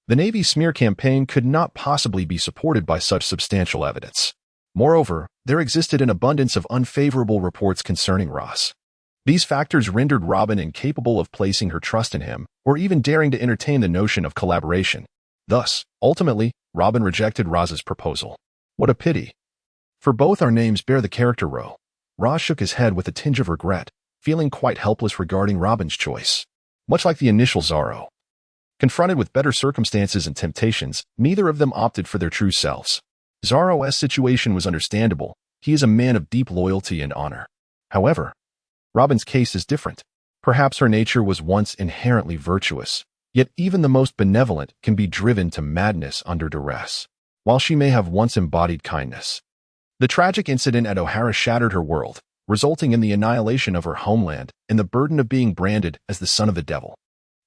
the Navy's smear campaign could not possibly be supported by such substantial evidence. Moreover, there existed an abundance of unfavorable reports concerning Roz. These factors rendered Robin incapable of placing her trust in him, or even daring to entertain the notion of collaboration. Thus, ultimately, Robin rejected Roz's proposal. What a pity. For both our names bear the character Ro. Roz shook his head with a tinge of regret, feeling quite helpless regarding Robin's choice. Much like the initial Zoro. Confronted with better circumstances and temptations, neither of them opted for their true selves. Zoro's situation was understandable. He is a man of deep loyalty and honor. However, Robin's case is different. Perhaps her nature was once inherently virtuous, yet even the most benevolent can be driven to madness under duress, while she may have once embodied kindness. The tragic incident at O'Hara shattered her world, resulting in the annihilation of her homeland and the burden of being branded as the son of the devil.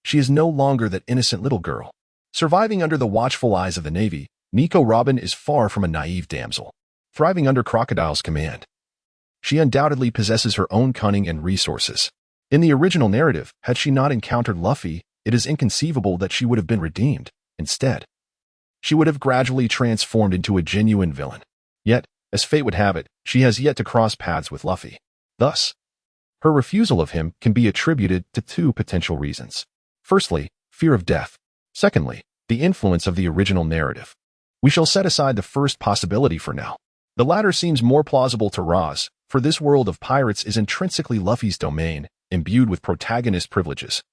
She is no longer that innocent little girl. Surviving under the watchful eyes of the Navy, Nico Robin is far from a naive damsel, thriving under Crocodile's command. She undoubtedly possesses her own cunning and resources. In the original narrative, had she not encountered Luffy, it is inconceivable that she would have been redeemed. Instead, she would have gradually transformed into a genuine villain. Yet, as fate would have it, she has yet to cross paths with Luffy. Thus, her refusal of him can be attributed to two potential reasons. Firstly, fear of death. Secondly, the influence of the original narrative. We shall set aside the first possibility for now. The latter seems more plausible to Roz, for this world of pirates is intrinsically Luffy's domain, imbued with protagonist privileges,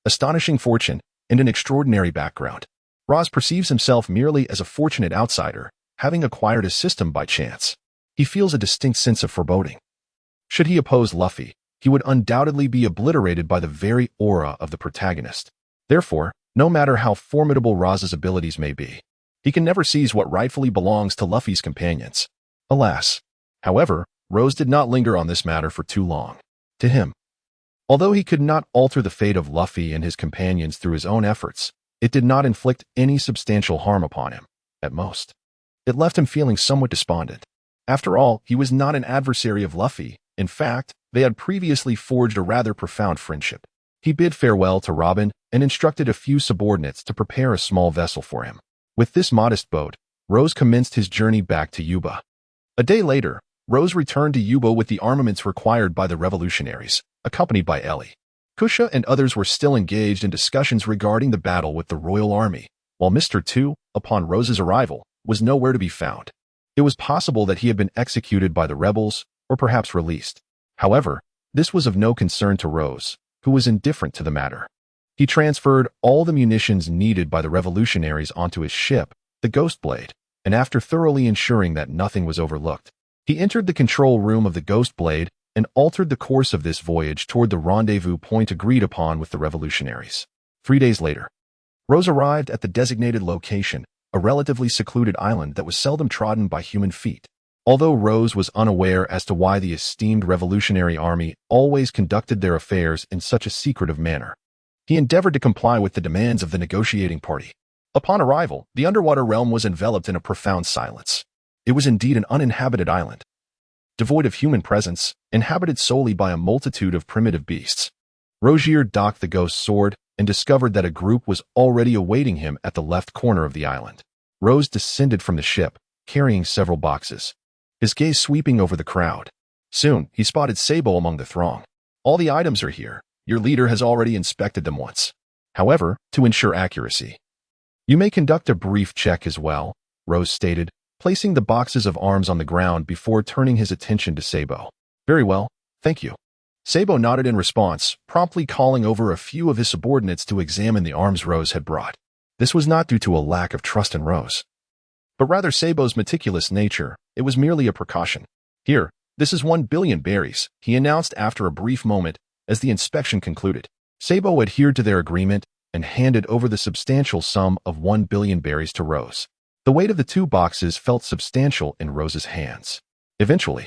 astonishing fortune, and an extraordinary background. Roz perceives himself merely as a fortunate outsider, having acquired a system by chance. He feels a distinct sense of foreboding. Should he oppose Luffy, he would undoubtedly be obliterated by the very aura of the protagonist. Therefore, no matter how formidable Roz's abilities may be, he can never seize what rightfully belongs to Luffy's companions. Alas. However, Rose did not linger on this matter for too long. To him, although he could not alter the fate of Luffy and his companions through his own efforts, it did not inflict any substantial harm upon him, at most. It left him feeling somewhat despondent. After all, he was not an adversary of Luffy. In fact, they had previously forged a rather profound friendship. He bid farewell to Robin and instructed a few subordinates to prepare a small vessel for him. With this modest boat, Rose commenced his journey back to Yuba. A day later, Rose returned to Yuba with the armaments required by the revolutionaries, accompanied by Ellie. Kusha and others were still engaged in discussions regarding the battle with the Royal Army, while Mr. 2, upon Rose's arrival, was nowhere to be found. It was possible that he had been executed by the rebels, or perhaps released. However, this was of no concern to Rose, who was indifferent to the matter. He transferred all the munitions needed by the revolutionaries onto his ship, the Ghost Blade, and after thoroughly ensuring that nothing was overlooked, he entered the control room of the Ghost Blade and altered the course of this voyage toward the rendezvous point agreed upon with the revolutionaries. 3 days later, Rose arrived at the designated location, a relatively secluded island that was seldom trodden by human feet. Although Rose was unaware as to why the esteemed Revolutionary Army always conducted their affairs in such a secretive manner, he endeavored to comply with the demands of the negotiating party. Upon arrival, the underwater realm was enveloped in a profound silence. It was indeed an uninhabited island, devoid of human presence, inhabited solely by a multitude of primitive beasts. Rozier docked the ghost sword and discovered that a group was already awaiting him at the left corner of the island. Rose descended from the ship, carrying several boxes, his gaze sweeping over the crowd. Soon, he spotted Sabo among the throng. "All the items are here. Your leader has already inspected them once. However, to ensure accuracy, you may conduct a brief check as well," Rose stated, placing the boxes of arms on the ground before turning his attention to Sabo. "Very well, thank you." Sabo nodded in response, promptly calling over a few of his subordinates to examine the arms Rose had brought. This was not due to a lack of trust in Rose, but rather Sabo's meticulous nature. It was merely a precaution. "Here, this is 1 billion berries," he announced after a brief moment as the inspection concluded. Sabo adhered to their agreement and handed over the substantial sum of 1 billion berries to Rose. The weight of the 2 boxes felt substantial in Rose's hands. Eventually,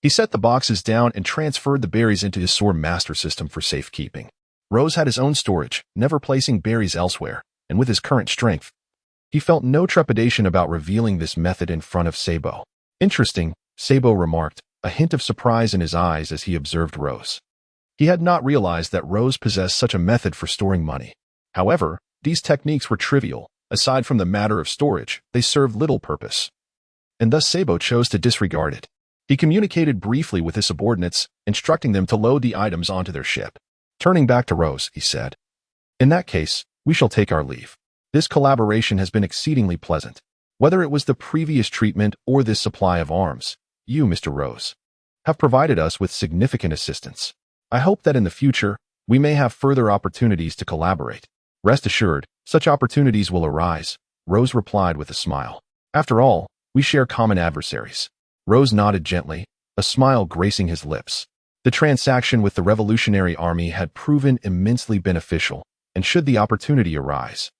he set the boxes down and transferred the berries into his sword master system for safekeeping. Rose had his own storage, never placing berries elsewhere, and with his current strength, he felt no trepidation about revealing this method in front of Sabo. "Interesting," Sabo remarked, a hint of surprise in his eyes as he observed Rose. He had not realized that Rose possessed such a method for storing money. However, these techniques were trivial. Aside from the matter of storage, they served little purpose, and thus Sabo chose to disregard it. He communicated briefly with his subordinates, instructing them to load the items onto their ship. Turning back to Rose, he said, "In that case, we shall take our leave. This collaboration has been exceedingly pleasant. Whether it was the previous treatment or this supply of arms, you, Mr. Rose, have provided us with significant assistance. I hope that in the future, we may have further opportunities to collaborate." "Rest assured, such opportunities will arise," Rose replied with a smile. "After all, we share common adversaries." Rose nodded gently, a smile gracing his lips. The transaction with the Revolutionary Army had proven immensely beneficial, and should the opportunity arise,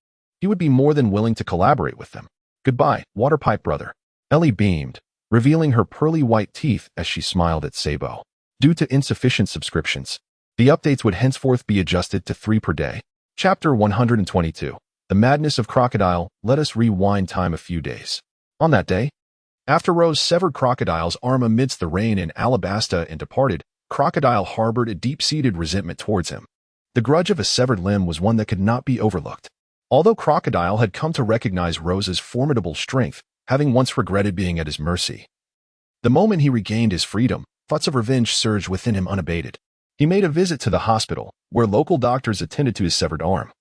he would be more than willing to collaborate with them. Goodbye, waterpipe brother. Ellie beamed, revealing her pearly white teeth as she smiled at Sabo. Due to insufficient subscriptions, the updates would henceforth be adjusted to 3 per day. Chapter 122. The Madness of Crocodile. Let us rewind time a few days. On that day, after Rose severed Crocodile's arm amidst the rain in Alabasta and departed, Crocodile harbored a deep-seated resentment towards him. The grudge of a severed limb was one that could not be overlooked. Although Crocodile had come to recognize Rose's formidable strength, having once regretted being at his mercy, the moment he regained his freedom, thoughts of revenge surged within him unabated. He made a visit to the hospital, where local doctors attended to his severed arm,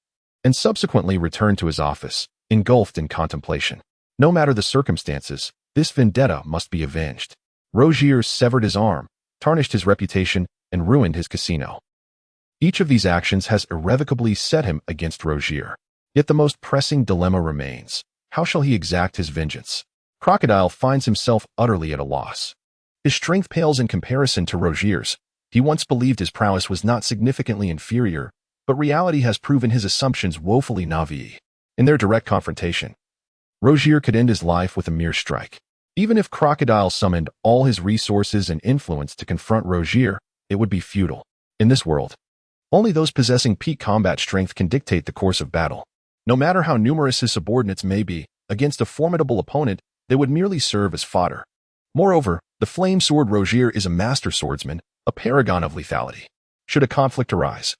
and subsequently returned to his office, engulfed in contemplation. No matter the circumstances, this vendetta must be avenged. Rozier severed his arm, tarnished his reputation, and ruined his casino. Each of these actions has irrevocably set him against Rozier. Yet the most pressing dilemma remains. How shall he exact his vengeance? Crocodile finds himself utterly at a loss. His strength pales in comparison to Rozier's. He once believed his prowess was not significantly inferior, but reality has proven his assumptions woefully naive. In their direct confrontation, Rozier could end his life with a mere strike. Even if Crocodile summoned all his resources and influence to confront Rozier, it would be futile. In this world, only those possessing peak combat strength can dictate the course of battle. No matter how numerous his subordinates may be, against a formidable opponent, they would merely serve as fodder. Moreover, the flame sword Rozier is a master swordsman, a paragon of lethality. Should a conflict arise,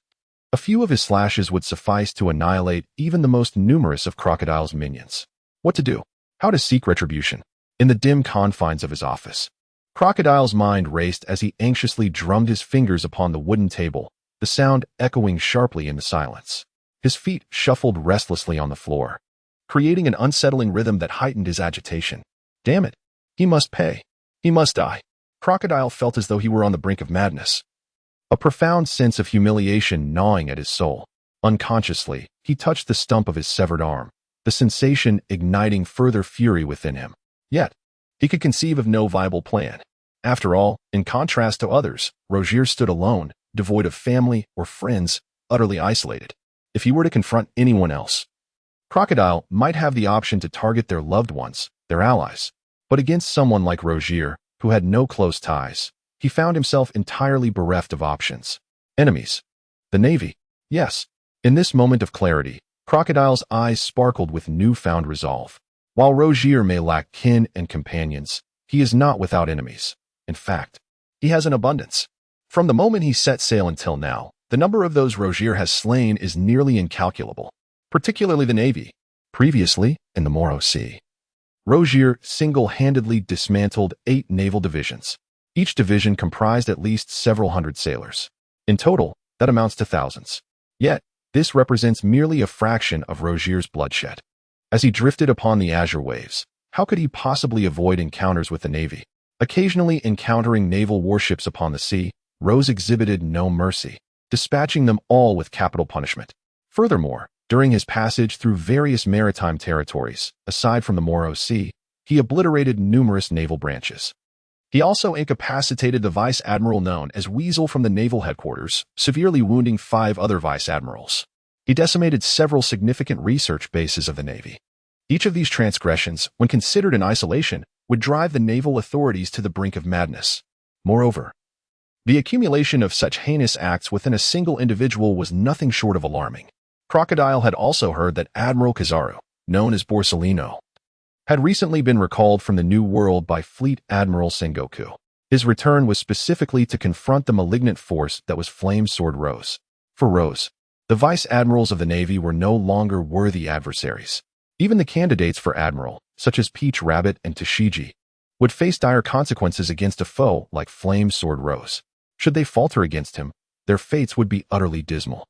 a few of his slashes would suffice to annihilate even the most numerous of Crocodile's minions. What to do? How to seek retribution? In the dim confines of his office, Crocodile's mind raced as he anxiously drummed his fingers upon the wooden table, the sound echoing sharply in the silence. His feet shuffled restlessly on the floor, creating an unsettling rhythm that heightened his agitation. Damn it! He must pay. He must die. Crocodile felt as though he were on the brink of madness, a profound sense of humiliation gnawing at his soul. Unconsciously, he touched the stump of his severed arm, the sensation igniting further fury within him. Yet, he could conceive of no viable plan. After all, in contrast to others, Rozier stood alone, devoid of family or friends, utterly isolated. If he were to confront anyone else, Crocodile might have the option to target their loved ones, their allies. But against someone like Rozier, who had no close ties, he found himself entirely bereft of options. Enemies. The Navy. Yes. In this moment of clarity, Crocodile's eyes sparkled with newfound resolve. While Rozier may lack kin and companions, he is not without enemies. In fact, he has an abundance. From the moment he set sail until now, the number of those Rozier has slain is nearly incalculable, particularly the Navy. Previously, in the Moro Sea, Rozier single-handedly dismantled 8 naval divisions. Each division comprised at least several hundred sailors. In total, that amounts to thousands. Yet, this represents merely a fraction of Rozier's bloodshed. As he drifted upon the azure waves, how could he possibly avoid encounters with the Navy? Occasionally encountering naval warships upon the sea, Rose exhibited no mercy, dispatching them all with capital punishment. Furthermore, during his passage through various maritime territories, aside from the Moro Sea, he obliterated numerous naval branches. He also incapacitated the vice admiral known as Weasel from the naval headquarters, severely wounding 5 other vice admirals. He decimated several significant research bases of the Navy. Each of these transgressions, when considered in isolation, would drive the naval authorities to the brink of madness. Moreover, the accumulation of such heinous acts within a single individual was nothing short of alarming. Crocodile had also heard that Admiral Kizaru, known as Borsellino, had recently been recalled from the New World by Fleet Admiral Sengoku. His return was specifically to confront the malignant force that was Flame Sword Rose. For Rose, the vice admirals of the Navy were no longer worthy adversaries. Even the candidates for admiral, such as Peach Rabbit and Tashigi, would face dire consequences against a foe like Flame Sword Rose. Should they falter against him, their fates would be utterly dismal.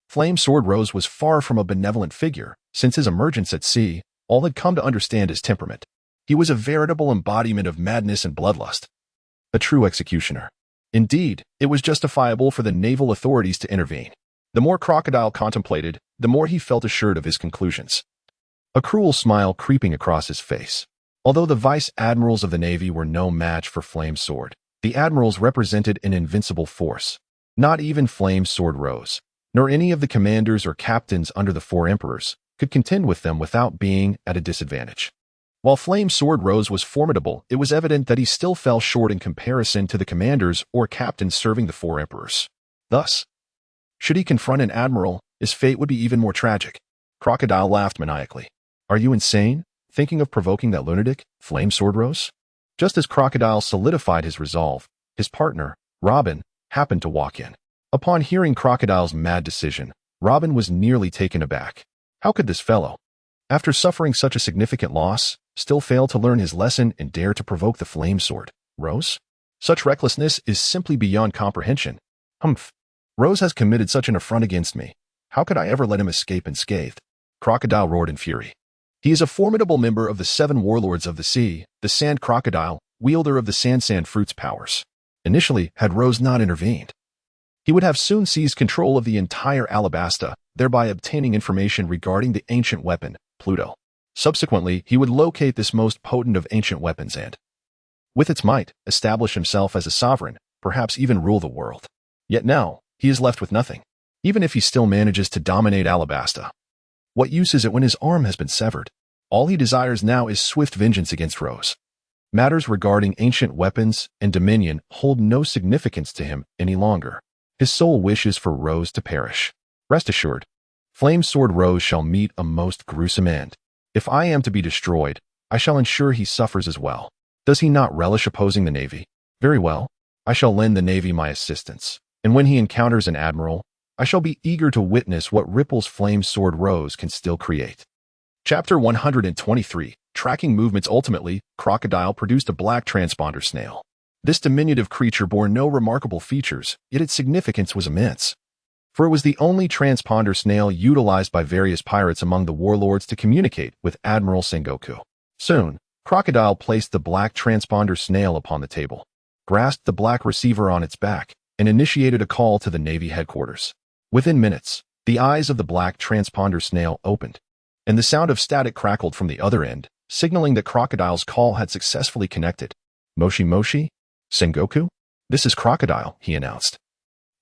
Flame Sword Rose was far from a benevolent figure. Since his emergence at sea, all had come to understand his temperament. He was a veritable embodiment of madness and bloodlust. A true executioner. Indeed, it was justifiable for the naval authorities to intervene. The more Crocodile contemplated, the more he felt assured of his conclusions. A cruel smile creeping across his face. Although the vice admirals of the Navy were no match for Flame Sword, The admirals represented an invincible force. Not even Flame Sword Rose, nor any of the commanders or captains under the four emperors, could contend with them without being at a disadvantage. While Flame Sword Rose was formidable, it was evident that he still fell short in comparison to the commanders or captains serving the four emperors. Thus, should he confront an admiral, his fate would be even more tragic. Crocodile laughed maniacally. Are you insane, thinking of provoking that lunatic, Flame Sword Rose? Just as Crocodile solidified his resolve, his partner, Robin, happened to walk in. Upon hearing Crocodile's mad decision, Robin was nearly taken aback. How could this fellow, after suffering such a significant loss, still fail to learn his lesson and dare to provoke the Flame Sword Rose? Such recklessness is simply beyond comprehension. Humph. Rose has committed such an affront against me. How could I ever let him escape unscathed? Crocodile roared in fury. He is a formidable member of the 7 warlords of the sea, the Sand Crocodile, wielder of the Sand Fruit's powers. Initially, had Rose not intervened, he would have soon seized control of the entire Alabasta, thereby obtaining information regarding the ancient weapon, Pluto. Subsequently, he would locate this most potent of ancient weapons and, with its might, establish himself as a sovereign, perhaps even rule the world. Yet now, he is left with nothing, even if he still manages to dominate Alabasta. What use is it when his arm has been severed? All he desires now is swift vengeance against Rose. Matters regarding ancient weapons and dominion hold no significance to him any longer. His sole wish is for Rose to perish. Rest assured, Flame Sword Rose shall meet a most gruesome end. If I am to be destroyed, I shall ensure he suffers as well. Does he not relish opposing the Navy? Very well, I shall lend the Navy my assistance, and when he encounters an admiral, I shall be eager to witness what ripples Flame Sword Rose can still create. Chapter 123, Tracking Movements. Ultimately, Crocodile produced a black transponder snail. This diminutive creature bore no remarkable features, yet its significance was immense. For it was the only transponder snail utilized by various pirates among the warlords to communicate with Admiral Sengoku. Soon, Crocodile placed the black transponder snail upon the table, grasped the black receiver on its back, and initiated a call to the Navy headquarters. Within minutes, the eyes of the black transponder snail opened, and the sound of static crackled from the other end, signaling that Crocodile's call had successfully connected. Moshi Moshi? Sengoku? This is Crocodile, he announced,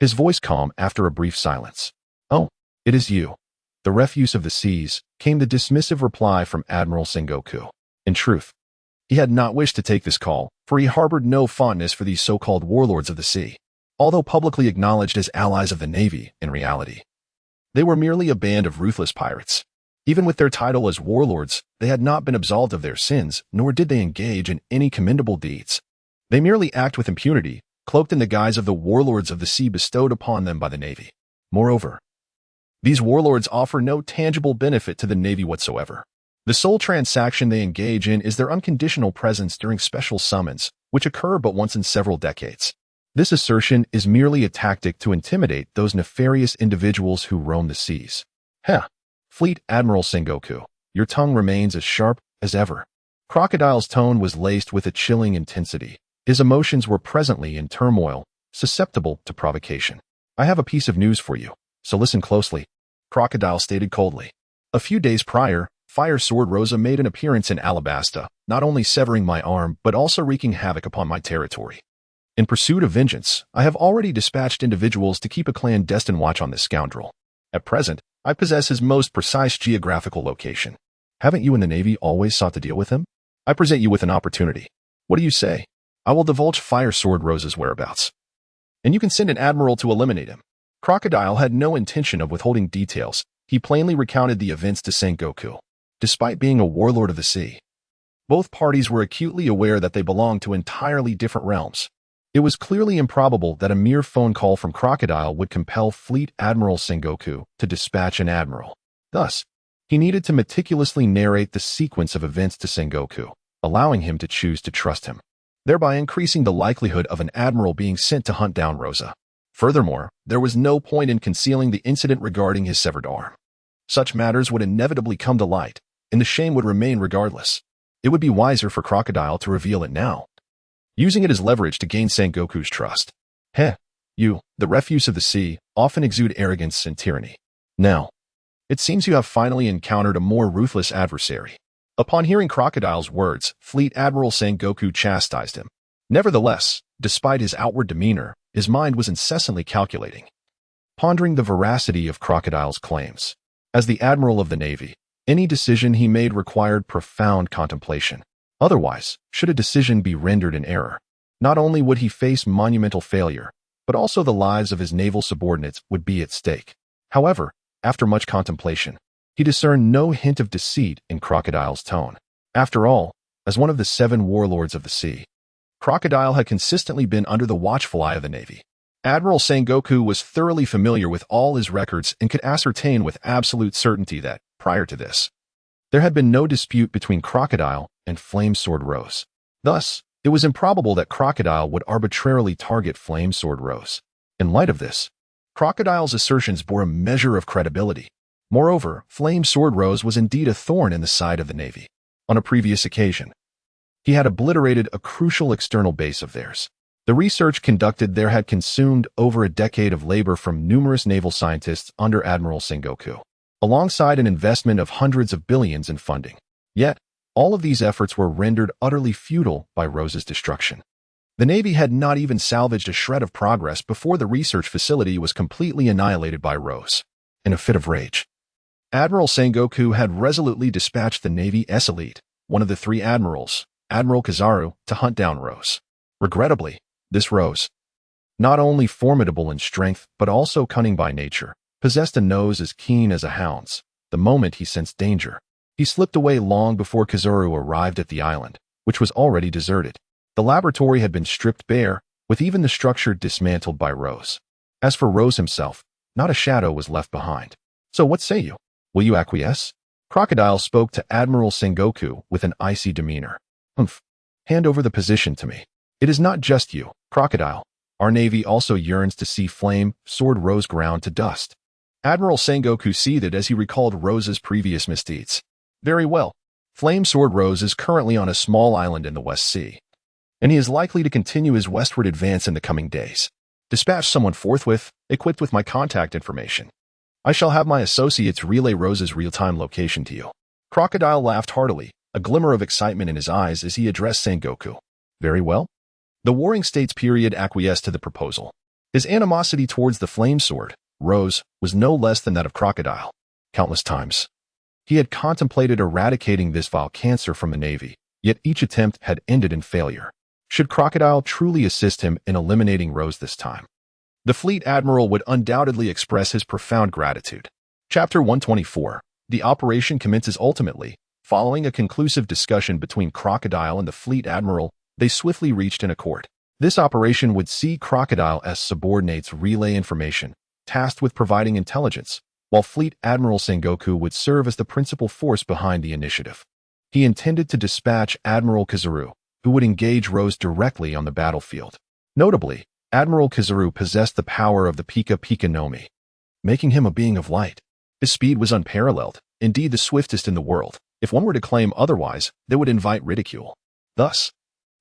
his voice calm after a brief silence. Oh, it is you, the refuse of the seas, came the dismissive reply from Admiral Sengoku. In truth, he had not wished to take this call, for he harbored no fondness for these so-called warlords of the sea. Although publicly acknowledged as allies of the Navy, in reality, they were merely a band of ruthless pirates. Even with their title as warlords, they had not been absolved of their sins, nor did they engage in any commendable deeds. They merely act with impunity, cloaked in the guise of the warlords of the sea bestowed upon them by the Navy. Moreover, these warlords offer no tangible benefit to the Navy whatsoever. The sole transaction they engage in is their unconditional presence during special summons, which occur but once in several decades. This assertion is merely a tactic to intimidate those nefarious individuals who roam the seas. Heh, Fleet Admiral Sengoku, your tongue remains as sharp as ever. Crocodile's tone was laced with a chilling intensity. His emotions were presently in turmoil, susceptible to provocation. I have a piece of news for you, so listen closely, Crocodile stated coldly. A few days prior, Fire Sword Rosa made an appearance in Alabasta, not only severing my arm but also wreaking havoc upon my territory. In pursuit of vengeance, I have already dispatched individuals to keep a clandestine watch on this scoundrel. At present, I possess his most precise geographical location. Haven't you and the Navy always sought to deal with him? I present you with an opportunity. What do you say? I will divulge Fire Sword Rosa's whereabouts, and you can send an admiral to eliminate him. Crocodile had no intention of withholding details. He plainly recounted the events to Sengoku. Despite being a warlord of the sea, both parties were acutely aware that they belonged to entirely different realms. It was clearly improbable that a mere phone call from Crocodile would compel Fleet Admiral Sengoku to dispatch an admiral. Thus, he needed to meticulously narrate the sequence of events to Sengoku, allowing him to choose to trust him, thereby increasing the likelihood of an admiral being sent to hunt down Rosa. Furthermore, there was no point in concealing the incident regarding his severed arm. Such matters would inevitably come to light, and the shame would remain regardless. It would be wiser for Crocodile to reveal it now, using it as leverage to gain Sengoku's trust. Heh, you, the refuse of the sea, often exude arrogance and tyranny. Now, it seems you have finally encountered a more ruthless adversary. Upon hearing Crocodile's words, Fleet Admiral Sengoku chastised him. Nevertheless, despite his outward demeanor, his mind was incessantly calculating, pondering the veracity of Crocodile's claims. As the Admiral of the Navy, any decision he made required profound contemplation. Otherwise, should a decision be rendered in error, not only would he face monumental failure, but also the lives of his naval subordinates would be at stake. However, after much contemplation, he discerned no hint of deceit in Crocodile's tone. After all, as one of the 7 warlords of the sea, Crocodile had consistently been under the watchful eye of the Navy. Admiral Sengoku was thoroughly familiar with all his records and could ascertain with absolute certainty that, prior to this, there had been no dispute between Crocodile and Flame Sword Rose. Thus, it was improbable that Crocodile would arbitrarily target Flame Sword Rose. In light of this, Crocodile's assertions bore a measure of credibility. Moreover, Flame Sword Rose was indeed a thorn in the side of the Navy. On a previous occasion, he had obliterated a crucial external base of theirs. The research conducted there had consumed over a decade of labor from numerous naval scientists under Admiral Sengoku, alongside an investment of hundreds of billions in funding. Yet, all of these efforts were rendered utterly futile by Rose's destruction. The Navy had not even salvaged a shred of progress before the research facility was completely annihilated by Rose. In a fit of rage, Admiral Sengoku had resolutely dispatched the Navy's elite, one of the 3 admirals, Admiral Kizaru, to hunt down Rose. Regrettably, this Rose, not only formidable in strength but also cunning by nature, possessed a nose as keen as a hound's. The moment he sensed danger, he slipped away long before Kizaru arrived at the island, which was already deserted. The laboratory had been stripped bare, with even the structure dismantled by Rose. As for Rose himself, not a shadow was left behind. So what say you? Will you acquiesce? Crocodile spoke to Admiral Sengoku with an icy demeanor. Humph. Hand over the position to me. It is not just you, Crocodile. Our Navy also yearns to see Flame Sword Rose ground to dust. Admiral Sengoku seethed as he recalled Rose's previous misdeeds. Very well. Flame Sword Rose is currently on a small island in the West Sea, and he is likely to continue his westward advance in the coming days. Dispatch someone forthwith, equipped with my contact information. I shall have my associates relay Rose's real-time location to you. Crocodile laughed heartily, a glimmer of excitement in his eyes as he addressed Sengoku. Very well. The Warring States period acquiesced to the proposal. His animosity towards the Flame Sword Rose was no less than that of Crocodile. Countless times, he had contemplated eradicating this vile cancer from the Navy, yet each attempt had ended in failure. Should Crocodile truly assist him in eliminating Rose this time, the Fleet Admiral would undoubtedly express his profound gratitude. Chapter 124. The operation commences. Ultimately, following a conclusive discussion between Crocodile and the Fleet Admiral, they swiftly reached an accord. This operation would see Crocodile's subordinates relay information, tasked with providing intelligence, while Fleet Admiral Sengoku would serve as the principal force behind the initiative. He intended to dispatch Admiral Kizaru, who would engage Rose directly on the battlefield. Notably, Admiral Kizaru possessed the power of the Pika Pika no Mi, making him a being of light. His speed was unparalleled, indeed the swiftest in the world. If one were to claim otherwise, they would invite ridicule. Thus,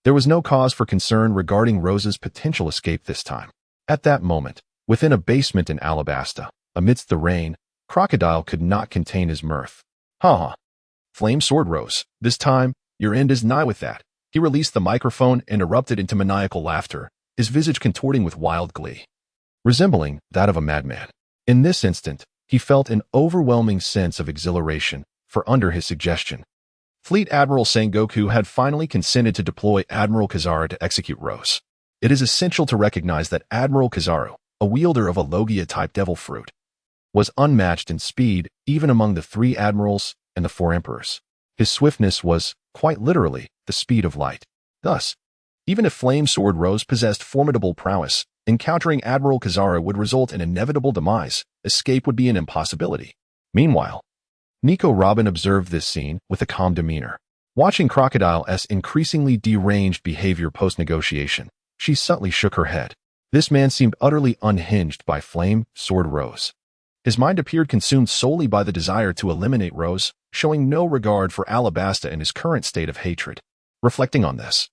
there was no cause for concern regarding Rose's potential escape this time. At that moment, within a basement in Alabasta, amidst the rain, Crocodile could not contain his mirth. Ha ha. Flame Sword Rose, this time, your end is nigh with that. He released the microphone and erupted into maniacal laughter, his visage contorting with wild glee, resembling that of a madman. In this instant, he felt an overwhelming sense of exhilaration, for under his suggestion, Fleet Admiral Sengoku had finally consented to deploy Admiral Kizaru to execute Rose. It is essential to recognize that Admiral Kizaru, a wielder of a Logia-type devil fruit, was unmatched in speed even among the 3 admirals and the 4 emperors. His swiftness was, quite literally, the speed of light. Thus, even if Flame Sword Rose possessed formidable prowess, encountering Admiral Kizaru would result in inevitable demise. Escape would be an impossibility. Meanwhile, Nico Robin observed this scene with a calm demeanor. Watching Crocodile's increasingly deranged behavior post-negotiation, she subtly shook her head. This man seemed utterly unhinged by Flame Sword Rose. His mind appeared consumed solely by the desire to eliminate Rose, showing no regard for Alabasta in his current state of hatred. Reflecting on this,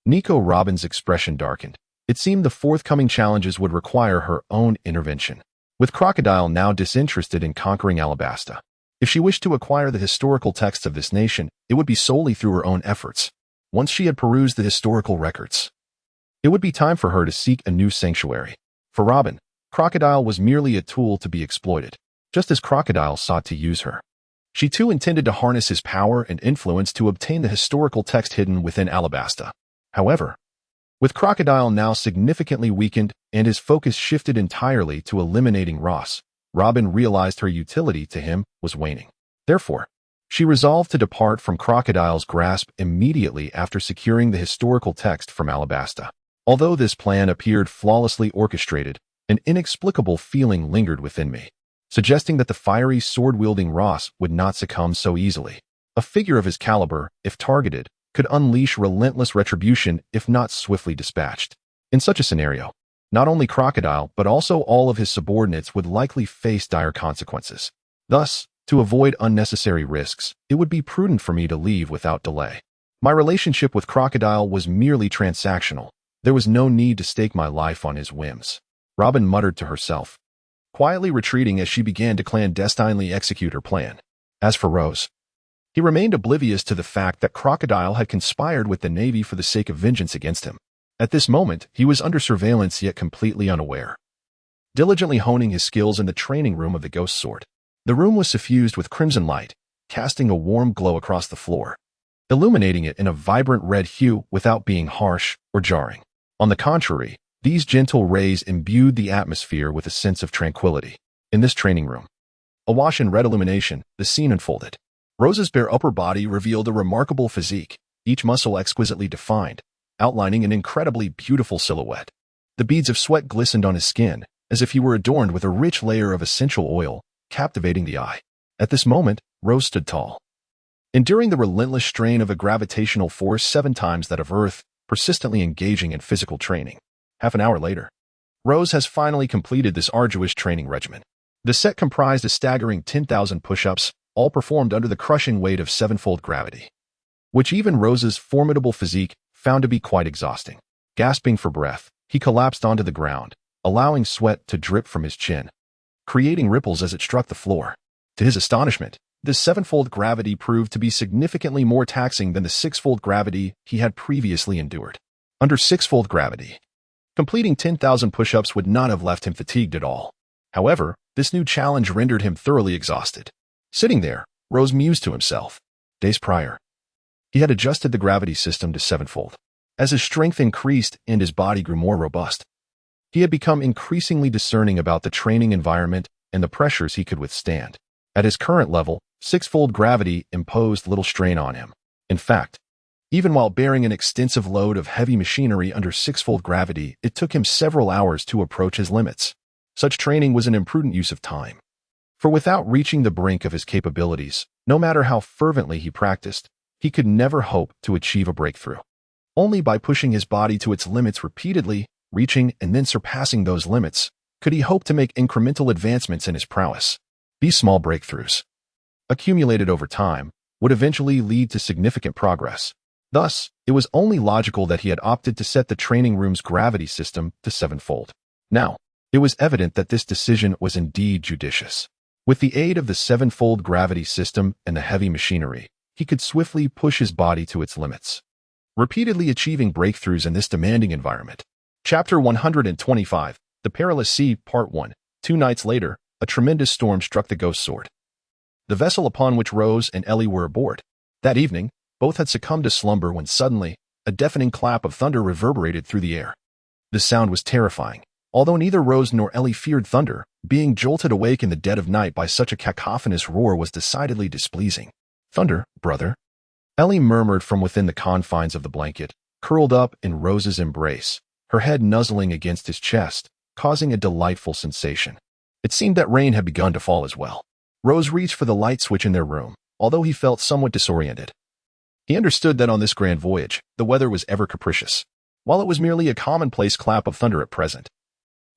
Nico Robin's expression darkened. It seemed the forthcoming challenges would require her own intervention. With Crocodile now disinterested in conquering Alabasta, if she wished to acquire the historical texts of this nation, it would be solely through her own efforts. Once she had perused the historical records, It would be time for her to seek a new sanctuary. For Robin, Crocodile was merely a tool to be exploited, just as Crocodile sought to use her. She too intended to harness his power and influence to obtain the historical text hidden within Alabasta. However, with Crocodile now significantly weakened and his focus shifted entirely to eliminating Ross, Robin realized her utility to him was waning. Therefore, she resolved to depart from Crocodile's grasp immediately after securing the historical text from Alabasta. Although this plan appeared flawlessly orchestrated, an inexplicable feeling lingered within me, suggesting that the fiery sword-wielding Ross would not succumb so easily. A figure of his caliber, if targeted, could unleash relentless retribution if not swiftly dispatched. In such a scenario, not only Crocodile but also all of his subordinates would likely face dire consequences. Thus, to avoid unnecessary risks, it would be prudent for me to leave without delay. My relationship with Crocodile was merely transactional. There was no need to stake my life on his whims. Robin muttered to herself, quietly retreating as she began to clandestinely execute her plan. As for Rose, he remained oblivious to the fact that Crocodile had conspired with the Navy for the sake of vengeance against him. At this moment, he was under surveillance yet completely unaware, diligently honing his skills in the training room of the Ghost Sword. The room was suffused with crimson light, casting a warm glow across the floor, illuminating it in a vibrant red hue without being harsh or jarring. On the contrary, these gentle rays imbued the atmosphere with a sense of tranquility. In this training room, awash in red illumination, the scene unfolded. Rose's bare upper body revealed a remarkable physique, each muscle exquisitely defined, outlining an incredibly beautiful silhouette. The beads of sweat glistened on his skin, as if he were adorned with a rich layer of essential oil, captivating the eye. At this moment, Rose stood tall, enduring the relentless strain of a gravitational force 7 times that of Earth, persistently engaging in physical training. Half an hour later, Rose has finally completed this arduous training regimen. The set comprised a staggering 10,000 push-ups, all performed under the crushing weight of 7-fold gravity, which even Rose's formidable physique found to be quite exhausting. Gasping for breath, he collapsed onto the ground, allowing sweat to drip from his chin, creating ripples as it struck the floor. To his astonishment, this 7-fold gravity proved to be significantly more taxing than the 6-fold gravity he had previously endured. Under 6-fold gravity, completing 10,000 push-ups would not have left him fatigued at all. However, this new challenge rendered him thoroughly exhausted. Sitting there, Rose mused to himself. Days prior, he had adjusted the gravity system to 7-fold. As his strength increased and his body grew more robust, he had become increasingly discerning about the training environment and the pressures he could withstand. At his current level, 6-fold gravity imposed little strain on him. In fact, even while bearing an extensive load of heavy machinery under 6-fold gravity, it took him several hours to approach his limits. Such training was an imprudent use of time. For without reaching the brink of his capabilities, no matter how fervently he practiced, he could never hope to achieve a breakthrough. Only by pushing his body to its limits repeatedly, reaching and then surpassing those limits, could he hope to make incremental advancements in his prowess. These small breakthroughs, accumulated over time, would eventually lead to significant progress. Thus, it was only logical that he had opted to set the training room's gravity system to 7-fold. Now, it was evident that this decision was indeed judicious. With the aid of the 7-fold gravity system and the heavy machinery, he could swiftly push his body to its limits, repeatedly achieving breakthroughs in this demanding environment. Chapter 125, The Perilous Sea, Part 1. 2 nights later, a tremendous storm struck the Ghost Sword, the vessel upon which Rose and Ellie were aboard. That evening, both had succumbed to slumber when suddenly, a deafening clap of thunder reverberated through the air. The sound was terrifying. Although neither Rose nor Ellie feared thunder, being jolted awake in the dead of night by such a cacophonous roar was decidedly displeasing. "Thunder, brother," Ellie murmured from within the confines of the blanket, curled up in Rose's embrace, her head nuzzling against his chest, causing a delightful sensation. It seemed that rain had begun to fall as well. Rose reached for the light switch in their room, although he felt somewhat disoriented. He understood that on this grand voyage, the weather was ever capricious. While it was merely a commonplace clap of thunder at present,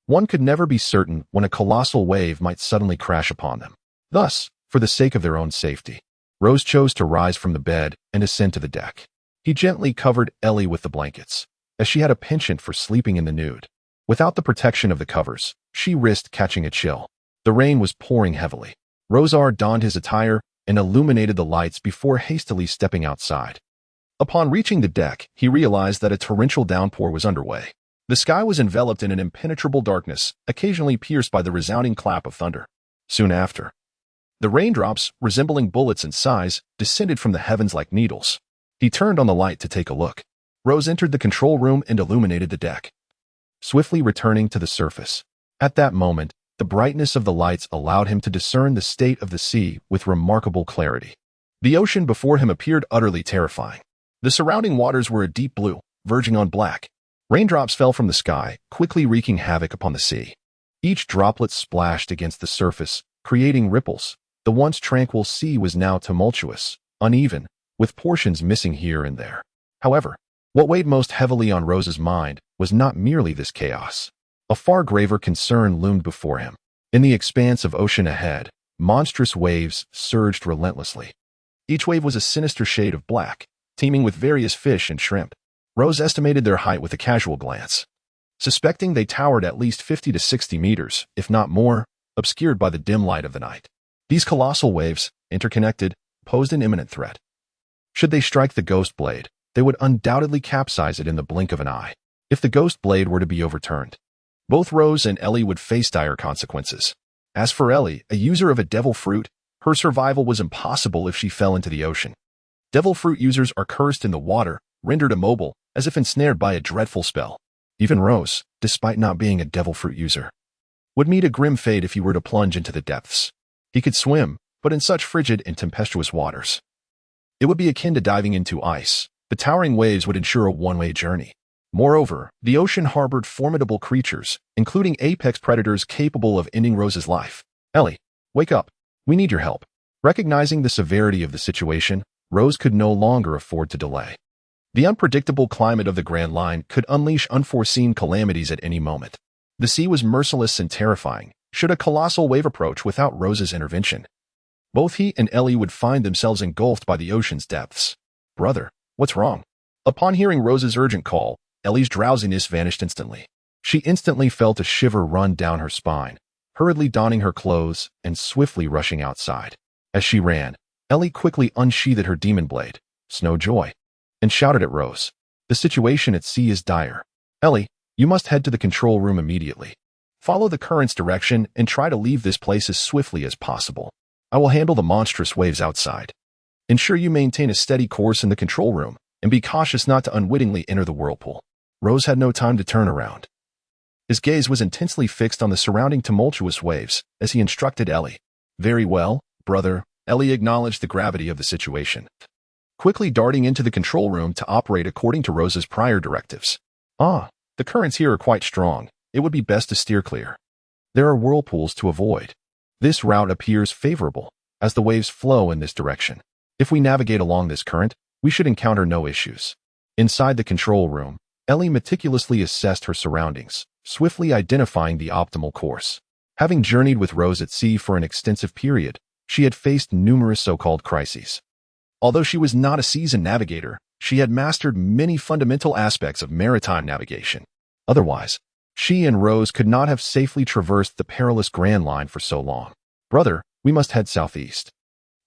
one could never be certain when a colossal wave might suddenly crash upon them. Thus, for the sake of their own safety, Rose chose to rise from the bed and ascend to the deck. He gently covered Ellie with the blankets, as she had a penchant for sleeping in the nude. Without the protection of the covers, she risked catching a chill. The rain was pouring heavily. Rosar donned his attire and illuminated the lights before hastily stepping outside. Upon reaching the deck, he realized that a torrential downpour was underway. The sky was enveloped in an impenetrable darkness, occasionally pierced by the resounding clap of thunder. Soon after, the raindrops, resembling bullets in size, descended from the heavens like needles. He turned on the light to take a look. Rose entered the control room and illuminated the deck, swiftly returning to the surface. At that moment, the brightness of the lights allowed him to discern the state of the sea with remarkable clarity. The ocean before him appeared utterly terrifying. The surrounding waters were a deep blue, verging on black. Raindrops fell from the sky, quickly wreaking havoc upon the sea. Each droplet splashed against the surface, creating ripples. The once tranquil sea was now tumultuous, uneven, with portions missing here and there. However, what weighed most heavily on Rose's mind was not merely this chaos. A far graver concern loomed before him. In the expanse of ocean ahead, monstrous waves surged relentlessly. Each wave was a sinister shade of black, teeming with various fish and shrimp. Rose estimated their height with a casual glance, suspecting they towered at least 50 to 60 meters, if not more, obscured by the dim light of the night. These colossal waves, interconnected, posed an imminent threat. Should they strike the ghost blade, they would undoubtedly capsize it in the blink of an eye. If the ghost blade were to be overturned, both Rose and Ellie would face dire consequences. As for Ellie, a user of a devil fruit, her survival was impossible if she fell into the ocean. Devil fruit users are cursed in the water, rendered immobile, as if ensnared by a dreadful spell. Even Rose, despite not being a devil fruit user, would meet a grim fate if he were to plunge into the depths. He could swim, but in such frigid and tempestuous waters, it would be akin to diving into ice. The towering waves would ensure a one-way journey. Moreover, the ocean harbored formidable creatures, including apex predators capable of ending Rose's life. Ellie, wake up. We need your help. Recognizing the severity of the situation, Rose could no longer afford to delay. The unpredictable climate of the Grand Line could unleash unforeseen calamities at any moment. The sea was merciless and terrifying, should a colossal wave approach without Rose's intervention. Both he and Ellie would find themselves engulfed by the ocean's depths. Brother, what's wrong? Upon hearing Rose's urgent call, Ellie's drowsiness vanished instantly. She instantly felt a shiver run down her spine, hurriedly donning her clothes and swiftly rushing outside. As she ran, Ellie quickly unsheathed her demon blade, Snow Joy, and shouted at Rose. The situation at sea is dire. Ellie, you must head to the control room immediately. Follow the current's direction and try to leave this place as swiftly as possible. I will handle the monstrous waves outside. Ensure you maintain a steady course in the control room, and be cautious not to unwittingly enter the whirlpool. Rose had no time to turn around. His gaze was intensely fixed on the surrounding tumultuous waves as he instructed Ellie. Very well, brother. Ellie acknowledged the gravity of the situation, quickly darting into the control room to operate according to Rose's prior directives. The currents here are quite strong. It would be best to steer clear. There are whirlpools to avoid. This route appears favorable, as the waves flow in this direction. If we navigate along this current, we should encounter no issues. Inside the control room, Ellie meticulously assessed her surroundings, swiftly identifying the optimal course. Having journeyed with Rose at sea for an extensive period, she had faced numerous so-called crises. Although she was not a seasoned navigator, she had mastered many fundamental aspects of maritime navigation. Otherwise, she and Rose could not have safely traversed the perilous Grand Line for so long. Brother, we must head southeast.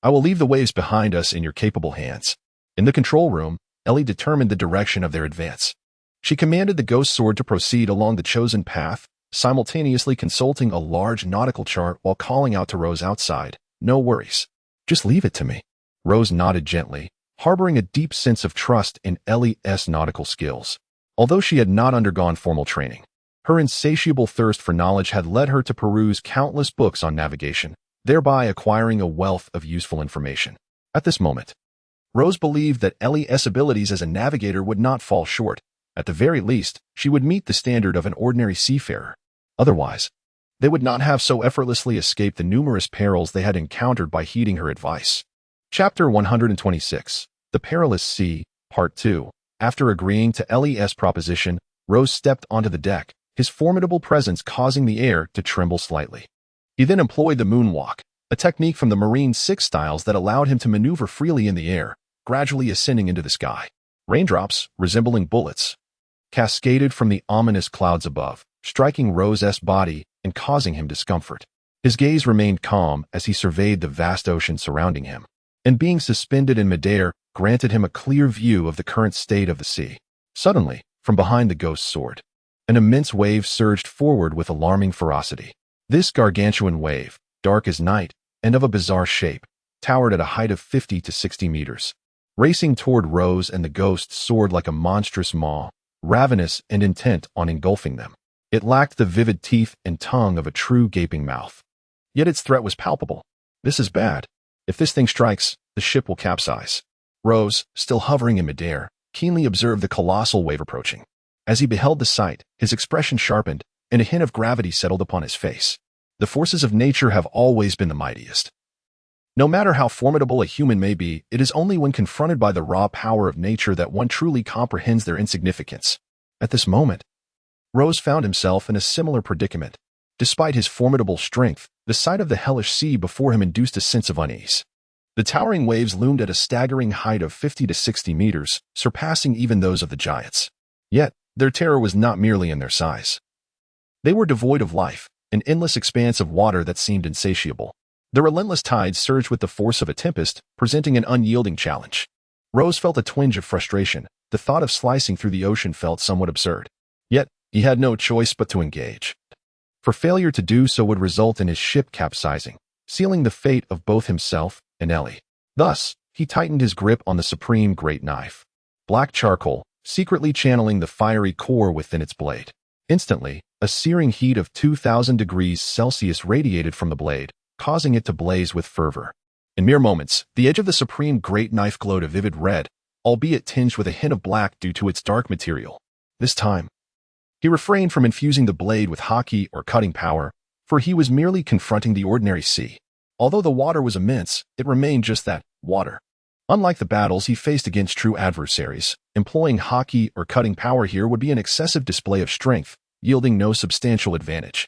I will leave the waves behind us in your capable hands. In the control room, Ellie determined the direction of their advance. She commanded the ghost sword to proceed along the chosen path, simultaneously consulting a large nautical chart while calling out to Rose outside. No worries. Just leave it to me. Rose nodded gently, harboring a deep sense of trust in Ellie's nautical skills. Although she had not undergone formal training, her insatiable thirst for knowledge had led her to peruse countless books on navigation, thereby acquiring a wealth of useful information. At this moment, Rose believed that Ellie's abilities as a navigator would not fall short. At the very least, she would meet the standard of an ordinary seafarer. Otherwise, they would not have so effortlessly escaped the numerous perils they had encountered by heeding her advice. Chapter 126, The Perilous Sea, Part 2. After agreeing to Ellie's proposition, Rose stepped onto the deck, his formidable presence causing the air to tremble slightly. He then employed the moonwalk, a technique from the Marine 6 styles that allowed him to maneuver freely in the air, gradually ascending into the sky. Raindrops, resembling bullets, cascaded from the ominous clouds above, striking Rose's body and causing him discomfort. His gaze remained calm as he surveyed the vast ocean surrounding him. and being suspended in midair granted him a clear view of the current state of the sea. Suddenly, from behind the ghost's sword, an immense wave surged forward with alarming ferocity. This gargantuan wave, dark as night and of a bizarre shape, towered at a height of 50 to 60 meters. Racing toward Rose and the ghost soared like a monstrous maw, ravenous and intent on engulfing them. It lacked the vivid teeth and tongue of a true gaping mouth. Yet its threat was palpable. This is bad. If this thing strikes, the ship will capsize. Rose, still hovering in midair, keenly observed the colossal wave approaching. As he beheld the sight, his expression sharpened, and a hint of gravity settled upon his face. The forces of nature have always been the mightiest. No matter how formidable a human may be, it is only when confronted by the raw power of nature that one truly comprehends their insignificance. At this moment, Rose found himself in a similar predicament. Despite his formidable strength, the sight of the hellish sea before him induced a sense of unease. The towering waves loomed at a staggering height of 50 to 60 meters, surpassing even those of the giants. Yet, their terror was not merely in their size. They were devoid of life, an endless expanse of water that seemed insatiable. The relentless tides surged with the force of a tempest, presenting an unyielding challenge. Rose felt a twinge of frustration. The thought of slicing through the ocean felt somewhat absurd. Yet, he had no choice but to engage. For failure to do so would result in his ship capsizing, sealing the fate of both himself and Ellie. Thus, he tightened his grip on the supreme great knife. Black charcoal, secretly channeling the fiery core within its blade. Instantly, a searing heat of 2,000 degrees Celsius radiated from the blade, causing it to blaze with fervor. In mere moments, the edge of the supreme great knife glowed a vivid red, albeit tinged with a hint of black due to its dark material. This time, he refrained from infusing the blade with haki or cutting power, for he was merely confronting the ordinary sea. Although the water was immense, it remained just that, water. Unlike the battles he faced against true adversaries, employing haki or cutting power here would be an excessive display of strength, yielding no substantial advantage.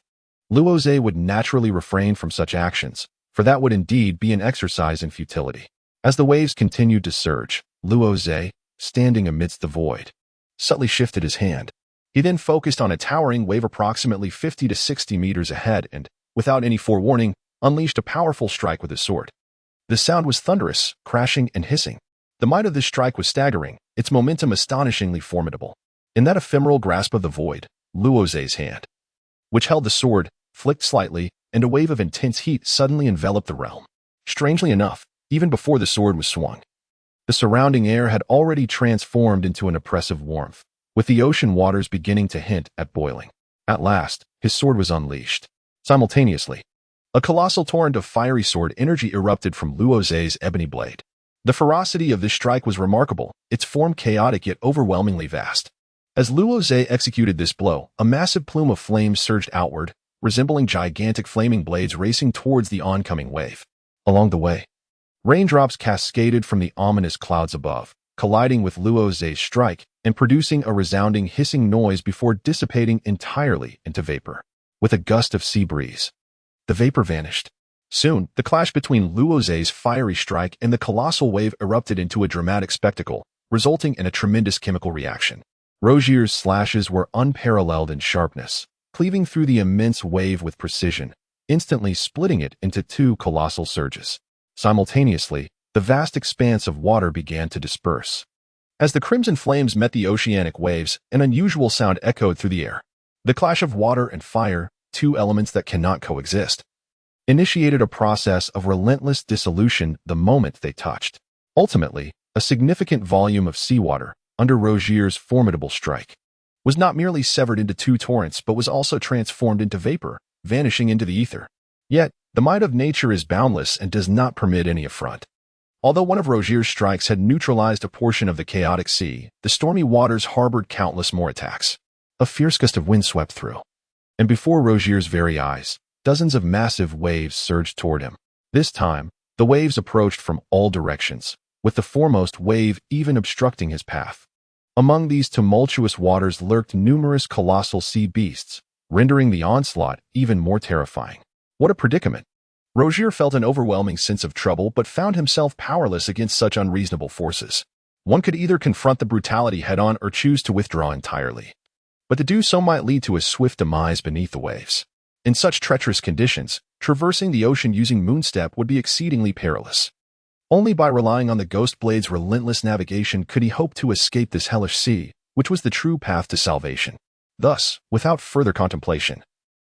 Rozé would naturally refrain from such actions, for that would indeed be an exercise in futility. As the waves continued to surge, Rozé, standing amidst the void, subtly shifted his hand. He then focused on a towering wave approximately 50 to 60 meters ahead and, without any forewarning, unleashed a powerful strike with his sword. The sound was thunderous, crashing and hissing. The might of this strike was staggering, its momentum astonishingly formidable. In that ephemeral grasp of the void, Rozé's hand, which held the sword, flicked slightly, and a wave of intense heat suddenly enveloped the realm. Strangely enough, even before the sword was swung, the surrounding air had already transformed into an oppressive warmth, with the ocean waters beginning to hint at boiling. At last, his sword was unleashed. Simultaneously, a colossal torrent of fiery sword energy erupted from Rozé's ebony blade. The ferocity of this strike was remarkable, its form chaotic yet overwhelmingly vast. As Rozé executed this blow, a massive plume of flames surged outward, resembling gigantic flaming blades racing towards the oncoming wave. Along the way, raindrops cascaded from the ominous clouds above, colliding with Rozé's strike and producing a resounding hissing noise before dissipating entirely into vapor. With a gust of sea breeze, the vapor vanished. Soon, the clash between Rozé's fiery strike and the colossal wave erupted into a dramatic spectacle, resulting in a tremendous chemical reaction. Rozé's slashes were unparalleled in sharpness, cleaving through the immense wave with precision, instantly splitting it into two colossal surges. Simultaneously, the vast expanse of water began to disperse. As the crimson flames met the oceanic waves, an unusual sound echoed through the air. The clash of water and fire, two elements that cannot coexist, initiated a process of relentless dissolution the moment they touched. Ultimately, a significant volume of seawater, under Rozé's formidable strike, was not merely severed into two torrents but was also transformed into vapor, vanishing into the ether. Yet, the might of nature is boundless and does not permit any affront. Although one of Rozé's strikes had neutralized a portion of the chaotic sea, the stormy waters harbored countless more attacks. A fierce gust of wind swept through, and before Rozé's very eyes, dozens of massive waves surged toward him. This time, the waves approached from all directions, with the foremost wave even obstructing his path. Among these tumultuous waters lurked numerous colossal sea beasts, rendering the onslaught even more terrifying. What a predicament! Rozé felt an overwhelming sense of trouble but found himself powerless against such unreasonable forces. One could either confront the brutality head-on or choose to withdraw entirely. But to do so might lead to a swift demise beneath the waves. In such treacherous conditions, traversing the ocean using moonstep would be exceedingly perilous. Only by relying on the Ghost Blade's relentless navigation could he hope to escape this hellish sea, which was the true path to salvation. Thus, without further contemplation,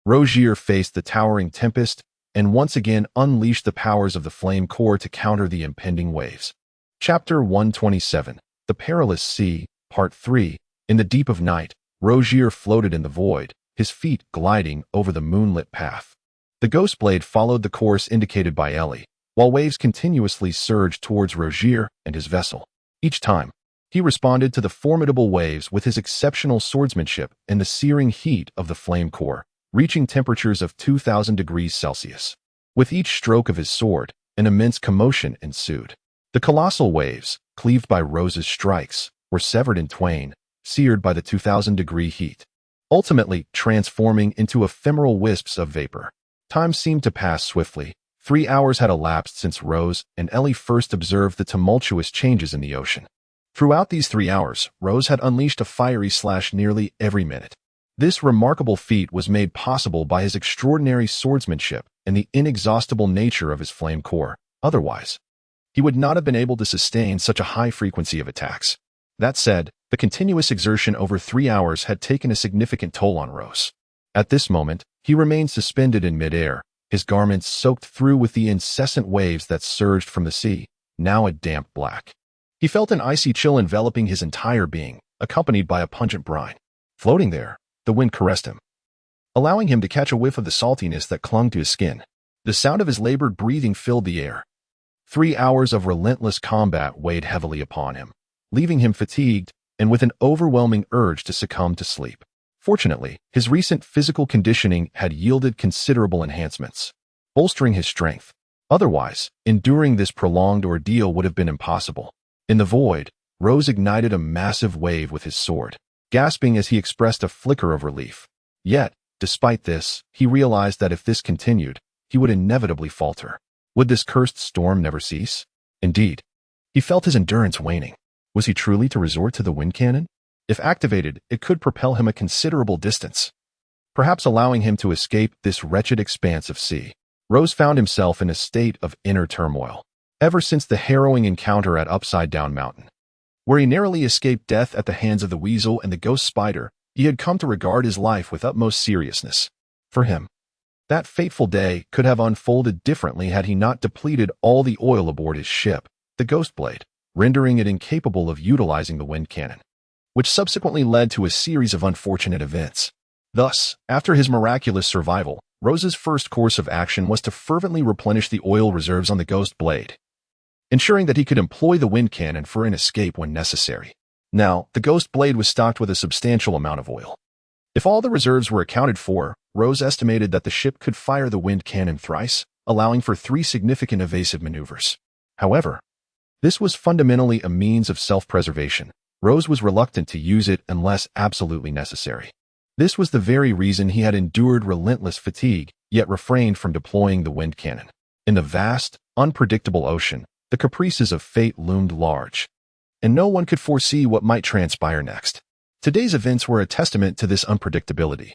Rozé faced the towering tempest and once again unleashed the powers of the flame core to counter the impending waves. Chapter 127, The Perilous Sea, Part 3. In the deep of night, Rozé floated in the void, his feet gliding over the moonlit path. The Ghost Blade followed the course indicated by Ellie, while waves continuously surged towards Rozé and his vessel. Each time, he responded to the formidable waves with his exceptional swordsmanship and the searing heat of the flame core, reaching temperatures of 2,000 degrees Celsius. With each stroke of his sword, an immense commotion ensued. The colossal waves, cleaved by Rosé's strikes, were severed in twain, seared by the 2,000-degree heat, ultimately transforming into ephemeral wisps of vapor. Time seemed to pass swiftly. 3 hours had elapsed since Rozé and Ellie first observed the tumultuous changes in the ocean. Throughout these 3 hours, Rozé had unleashed a fiery slash nearly every minute. This remarkable feat was made possible by his extraordinary swordsmanship and the inexhaustible nature of his flame core. Otherwise, he would not have been able to sustain such a high frequency of attacks. That said, the continuous exertion over 3 hours had taken a significant toll on Rozé. At this moment, he remained suspended in midair, his garments soaked through with the incessant waves that surged from the sea, now a damp black. He felt an icy chill enveloping his entire being, accompanied by a pungent brine. Floating there, the wind caressed him, allowing him to catch a whiff of the saltiness that clung to his skin. The sound of his labored breathing filled the air. 3 hours of relentless combat weighed heavily upon him, leaving him fatigued and with an overwhelming urge to succumb to sleep. Fortunately, his recent physical conditioning had yielded considerable enhancements, bolstering his strength. Otherwise, enduring this prolonged ordeal would have been impossible. In the void, Rozé ignited a massive wave with his sword, gasping as he expressed a flicker of relief. Yet, despite this, he realized that if this continued, he would inevitably falter. Would this cursed storm never cease? Indeed, he felt his endurance waning. Was he truly to resort to the wind cannon? If activated, it could propel him a considerable distance, perhaps allowing him to escape this wretched expanse of sea. Rozé found himself in a state of inner turmoil. Ever since the harrowing encounter at Upside Down Mountain, where he narrowly escaped death at the hands of the weasel and the ghost spider, he had come to regard his life with utmost seriousness. For him, that fateful day could have unfolded differently had he not depleted all the oil aboard his ship, the Ghost Blade, rendering it incapable of utilizing the wind cannon, which subsequently led to a series of unfortunate events. Thus, after his miraculous survival, Rosé's first course of action was to fervently replenish the oil reserves on the Ghost Blade, ensuring that he could employ the wind cannon for an escape when necessary. Now, the Ghost Blade was stocked with a substantial amount of oil. If all the reserves were accounted for, Rozé estimated that the ship could fire the wind cannon thrice, allowing for 3 significant evasive maneuvers. However, this was fundamentally a means of self-preservation. Rozé was reluctant to use it unless absolutely necessary. This was the very reason he had endured relentless fatigue, yet refrained from deploying the wind cannon. In the vast, unpredictable ocean, the caprices of fate loomed large, and no one could foresee what might transpire next. Today's events were a testament to this unpredictability,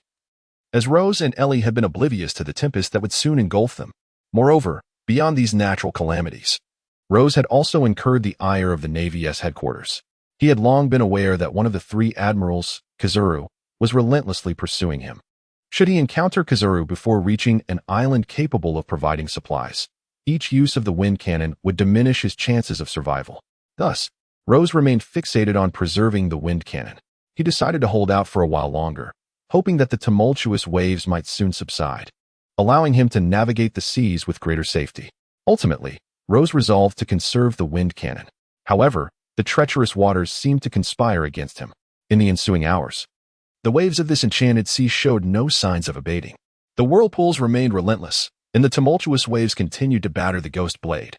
as Rozé and Ellie had been oblivious to the tempest that would soon engulf them. Moreover, beyond these natural calamities, Rozé had also incurred the ire of the Navy's headquarters. He had long been aware that one of the 3 admirals, Zoro, was relentlessly pursuing him. Should he encounter Zoro before reaching an island capable of providing supplies, each use of the wind cannon would diminish his chances of survival. Thus, Rozé remained fixated on preserving the wind cannon. He decided to hold out for a while longer, hoping that the tumultuous waves might soon subside, allowing him to navigate the seas with greater safety. Ultimately, Rozé resolved to conserve the wind cannon. However, the treacherous waters seemed to conspire against him. In the ensuing hours, the waves of this enchanted sea showed no signs of abating. The whirlpools remained relentless, and the tumultuous waves continued to batter the Ghost Blade,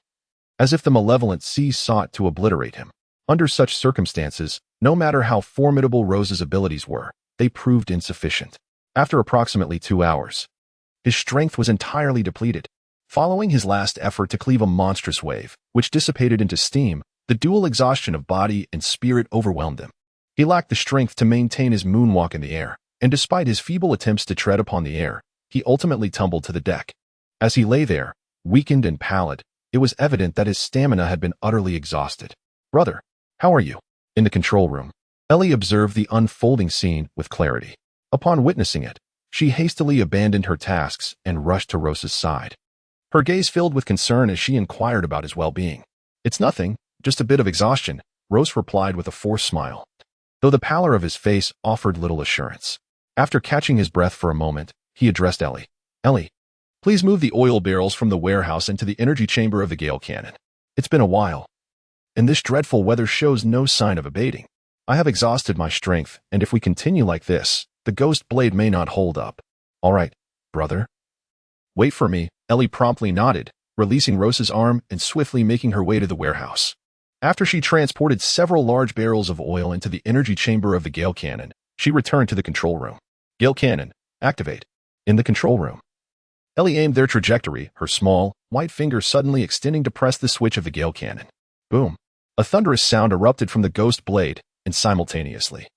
as if the malevolent sea sought to obliterate him. Under such circumstances, no matter how formidable Rosé's abilities were, they proved insufficient. After approximately 2 hours, his strength was entirely depleted. Following his last effort to cleave a monstrous wave, which dissipated into steam, the dual exhaustion of body and spirit overwhelmed him. He lacked the strength to maintain his moonwalk in the air, and despite his feeble attempts to tread upon the air, he ultimately tumbled to the deck. As he lay there, weakened and pallid, It was evident that his stamina had been utterly exhausted. "Brother, how are you?" In the control room, Ellie observed the unfolding scene with clarity. Upon witnessing it, she hastily abandoned her tasks and rushed to Rose's side. Her gaze filled with concern as she inquired about his well-being. "It's nothing, just a bit of exhaustion," Rose replied with a forced smile, though the pallor of his face offered little assurance. After catching his breath for a moment, he addressed Ellie. "Ellie, please move the oil barrels from the warehouse into the energy chamber of the Gale Cannon. It's been a while, and this dreadful weather shows no sign of abating. I have exhausted my strength, and if we continue like this, the ghost blade may not hold up." "All right, brother." "Wait for me," Ellie promptly nodded, releasing Rose's arm and swiftly making her way to the warehouse. After she transported several large barrels of oil into the energy chamber of the Gale Cannon, she returned to the control room. "Gale Cannon, activate." In the control room, Ellie aimed their trajectory, her small, white finger suddenly extending to press the switch of the Gale Cannon. Boom! A thunderous sound erupted from the ghost blade, and simultaneously,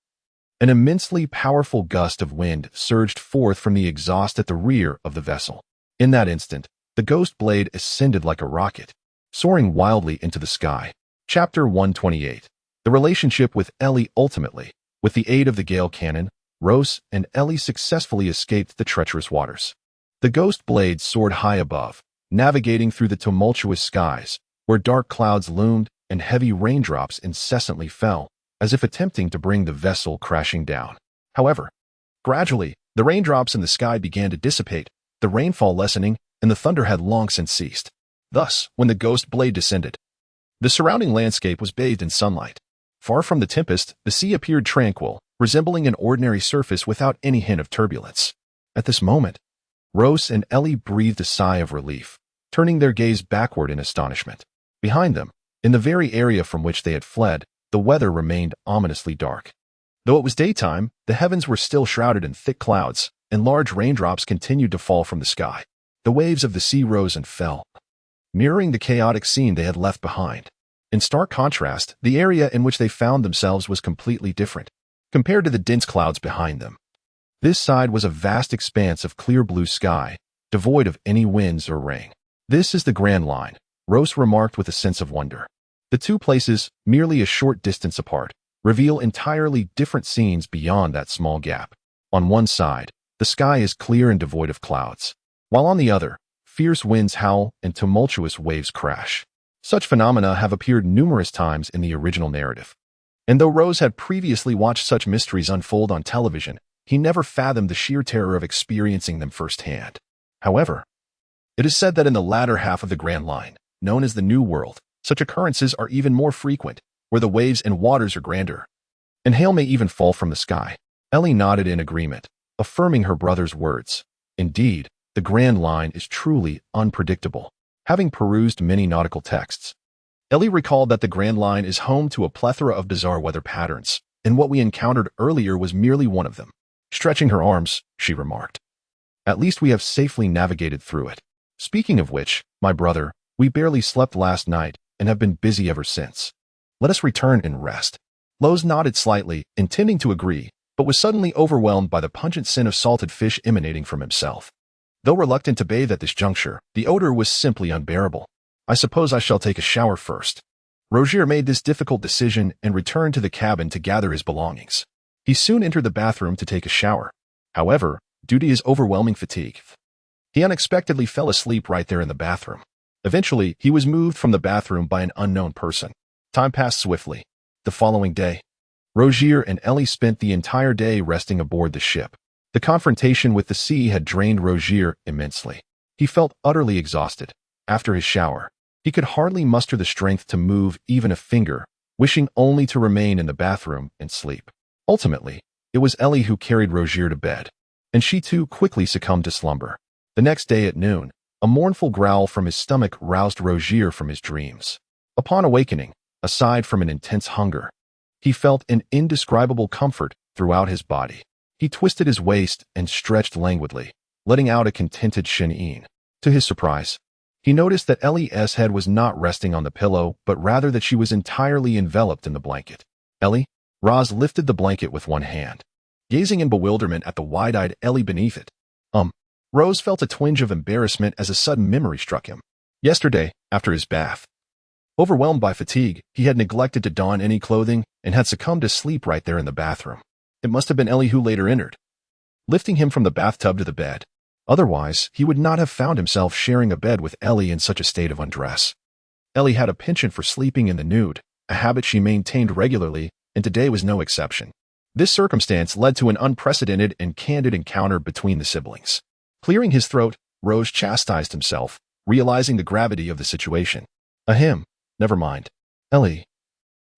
an immensely powerful gust of wind surged forth from the exhaust at the rear of the vessel. In that instant, the ghost blade ascended like a rocket, soaring wildly into the sky. Chapter 128. The relationship with Ellie. Ultimately, with the aid of the Gale Cannon, Rose and Ellie successfully escaped the treacherous waters. The ghost blade soared high above, navigating through the tumultuous skies, where dark clouds loomed and heavy raindrops incessantly fell, as if attempting to bring the vessel crashing down. However, gradually, the raindrops in the sky began to dissipate, the rainfall lessening, and the thunder had long since ceased. Thus, when the ghost blade descended, the surrounding landscape was bathed in sunlight. Far from the tempest, the sea appeared tranquil, resembling an ordinary surface without any hint of turbulence. At this moment, Rose and Ellie breathed a sigh of relief, turning their gaze backward in astonishment. Behind them, in the very area from which they had fled, the weather remained ominously dark. Though it was daytime, the heavens were still shrouded in thick clouds, and large raindrops continued to fall from the sky. The waves of the sea rose and fell, mirroring the chaotic scene they had left behind. In stark contrast, the area in which they found themselves was completely different, compared to the dense clouds behind them. This side was a vast expanse of clear blue sky, devoid of any winds or rain. "This is the Grand Line," Rose remarked with a sense of wonder. The two places, merely a short distance apart, reveal entirely different scenes beyond that small gap. On one side, the sky is clear and devoid of clouds, while on the other, fierce winds howl and tumultuous waves crash. Such phenomena have appeared numerous times in the original narrative. And though Rose had previously watched such mysteries unfold on television, he never fathomed the sheer terror of experiencing them firsthand. However, it is said that in the latter half of the Grand Line, known as the New World, such occurrences are even more frequent, where the waves and waters are grander, and hail may even fall from the sky. Ellie nodded in agreement, affirming her brother's words. Indeed, the Grand Line is truly unpredictable. Having perused many nautical texts, Ellie recalled that the Grand Line is home to a plethora of bizarre weather patterns, and what we encountered earlier was merely one of them. Stretching her arms, she remarked, "At least we have safely navigated through it. Speaking of which, my brother, we barely slept last night and have been busy ever since. Let us return and rest." Lowe's nodded slightly, intending to agree, but was suddenly overwhelmed by the pungent scent of salted fish emanating from himself. Though reluctant to bathe at this juncture, the odor was simply unbearable. "I suppose I shall take a shower first." Rozier made this difficult decision and returned to the cabin to gather his belongings. He soon entered the bathroom to take a shower. However, due to his overwhelming fatigue, he unexpectedly fell asleep right there in the bathroom. Eventually, he was moved from the bathroom by an unknown person. Time passed swiftly. The following day, Rozier and Ellie spent the entire day resting aboard the ship. The confrontation with the sea had drained Rozier immensely. He felt utterly exhausted. After his shower, he could hardly muster the strength to move even a finger, wishing only to remain in the bathroom and sleep. Ultimately, it was Ellie who carried Rozier to bed, and she too quickly succumbed to slumber. The next day at noon, a mournful growl from his stomach roused Rozier from his dreams. Upon awakening, aside from an intense hunger, he felt an indescribable comfort throughout his body. He twisted his waist and stretched languidly, letting out a contented shin-een. To his surprise, he noticed that Ellie's head was not resting on the pillow, but rather that she was entirely enveloped in the blanket. "Ellie?" Roz lifted the blanket with one hand, gazing in bewilderment at the wide-eyed Ellie beneath it. Rose felt a twinge of embarrassment as a sudden memory struck him. Yesterday, after his bath, overwhelmed by fatigue, he had neglected to don any clothing and had succumbed to sleep right there in the bathroom. It must have been Ellie who later entered, lifting him from the bathtub to the bed. Otherwise, he would not have found himself sharing a bed with Ellie in such a state of undress. Ellie had a penchant for sleeping in the nude, a habit she maintained regularly, and today was no exception. This circumstance led to an unprecedented and candid encounter between the siblings. Clearing his throat, Rose chastised himself, realizing the gravity of the situation. Ahem, never mind. Ellie,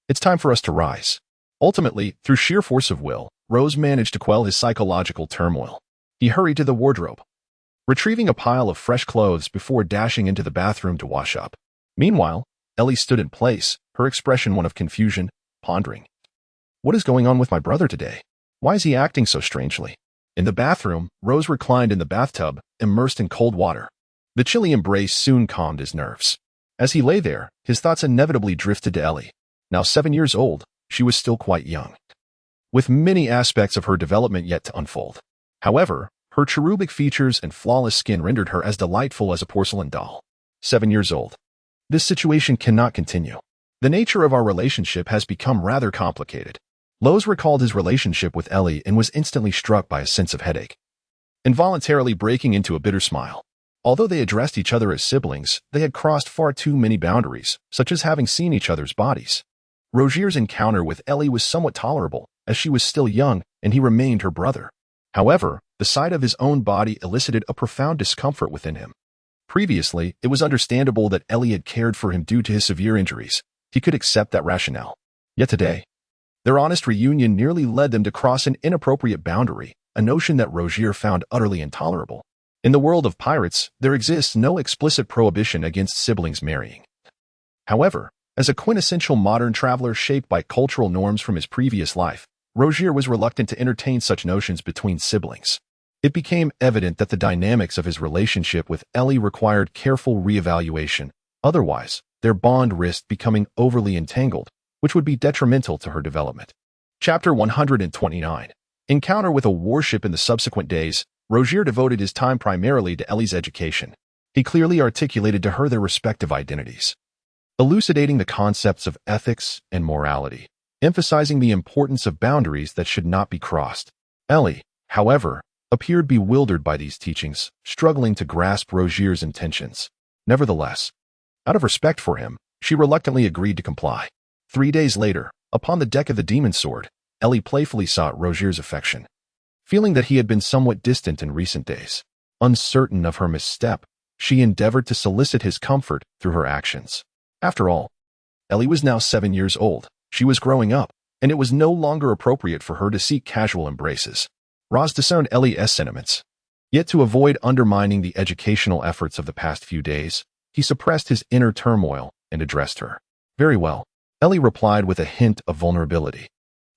it's time for us to rise. Ultimately, through sheer force of will, Rose managed to quell his psychological turmoil. He hurried to the wardrobe, retrieving a pile of fresh clothes before dashing into the bathroom to wash up. Meanwhile, Ellie stood in place, her expression one of confusion, pondering. What is going on with my brother today? Why is he acting so strangely? In the bathroom, Rose reclined in the bathtub, immersed in cold water. The chilly embrace soon calmed his nerves. As he lay there, his thoughts inevitably drifted to Ellie. Now 7 years old, she was still quite young, with many aspects of her development yet to unfold. However, her cherubic features and flawless skin rendered her as delightful as a porcelain doll. 7 years old. This situation cannot continue. The nature of our relationship has become rather complicated. Lowe's recalled his relationship with Ellie and was instantly struck by a sense of headache, involuntarily breaking into a bitter smile. Although they addressed each other as siblings, they had crossed far too many boundaries, such as having seen each other's bodies. Rozier's encounter with Ellie was somewhat tolerable, as she was still young and he remained her brother. However, the sight of his own body elicited a profound discomfort within him. Previously, it was understandable that Ellie had cared for him due to his severe injuries. He could accept that rationale. Yet today, their honest reunion nearly led them to cross an inappropriate boundary, a notion that Rozier found utterly intolerable. In the world of pirates, there exists no explicit prohibition against siblings marrying. However, as a quintessential modern traveler shaped by cultural norms from his previous life, Rozier was reluctant to entertain such notions between siblings. It became evident that the dynamics of his relationship with Ellie required careful reevaluation. Otherwise, their bond risked becoming overly entangled, which would be detrimental to her development. Chapter 129. Encounter with a warship. In the subsequent days, Rozier devoted his time primarily to Ellie's education. He clearly articulated to her their respective identities, elucidating the concepts of ethics and morality, emphasizing the importance of boundaries that should not be crossed. Ellie, however, appeared bewildered by these teachings, struggling to grasp Rozier's intentions. Nevertheless, out of respect for him, she reluctantly agreed to comply. 3 days later, upon the deck of the Demon Sword, Ellie playfully sought Rozier's affection, feeling that he had been somewhat distant in recent days. Uncertain of her misstep, she endeavored to solicit his comfort through her actions. After all, Ellie was now 7 years old. She was growing up, and it was no longer appropriate for her to seek casual embraces. Roz discerned Ellie's sentiments. Yet to avoid undermining the educational efforts of the past few days, he suppressed his inner turmoil and addressed her. Very well, Ellie replied with a hint of vulnerability,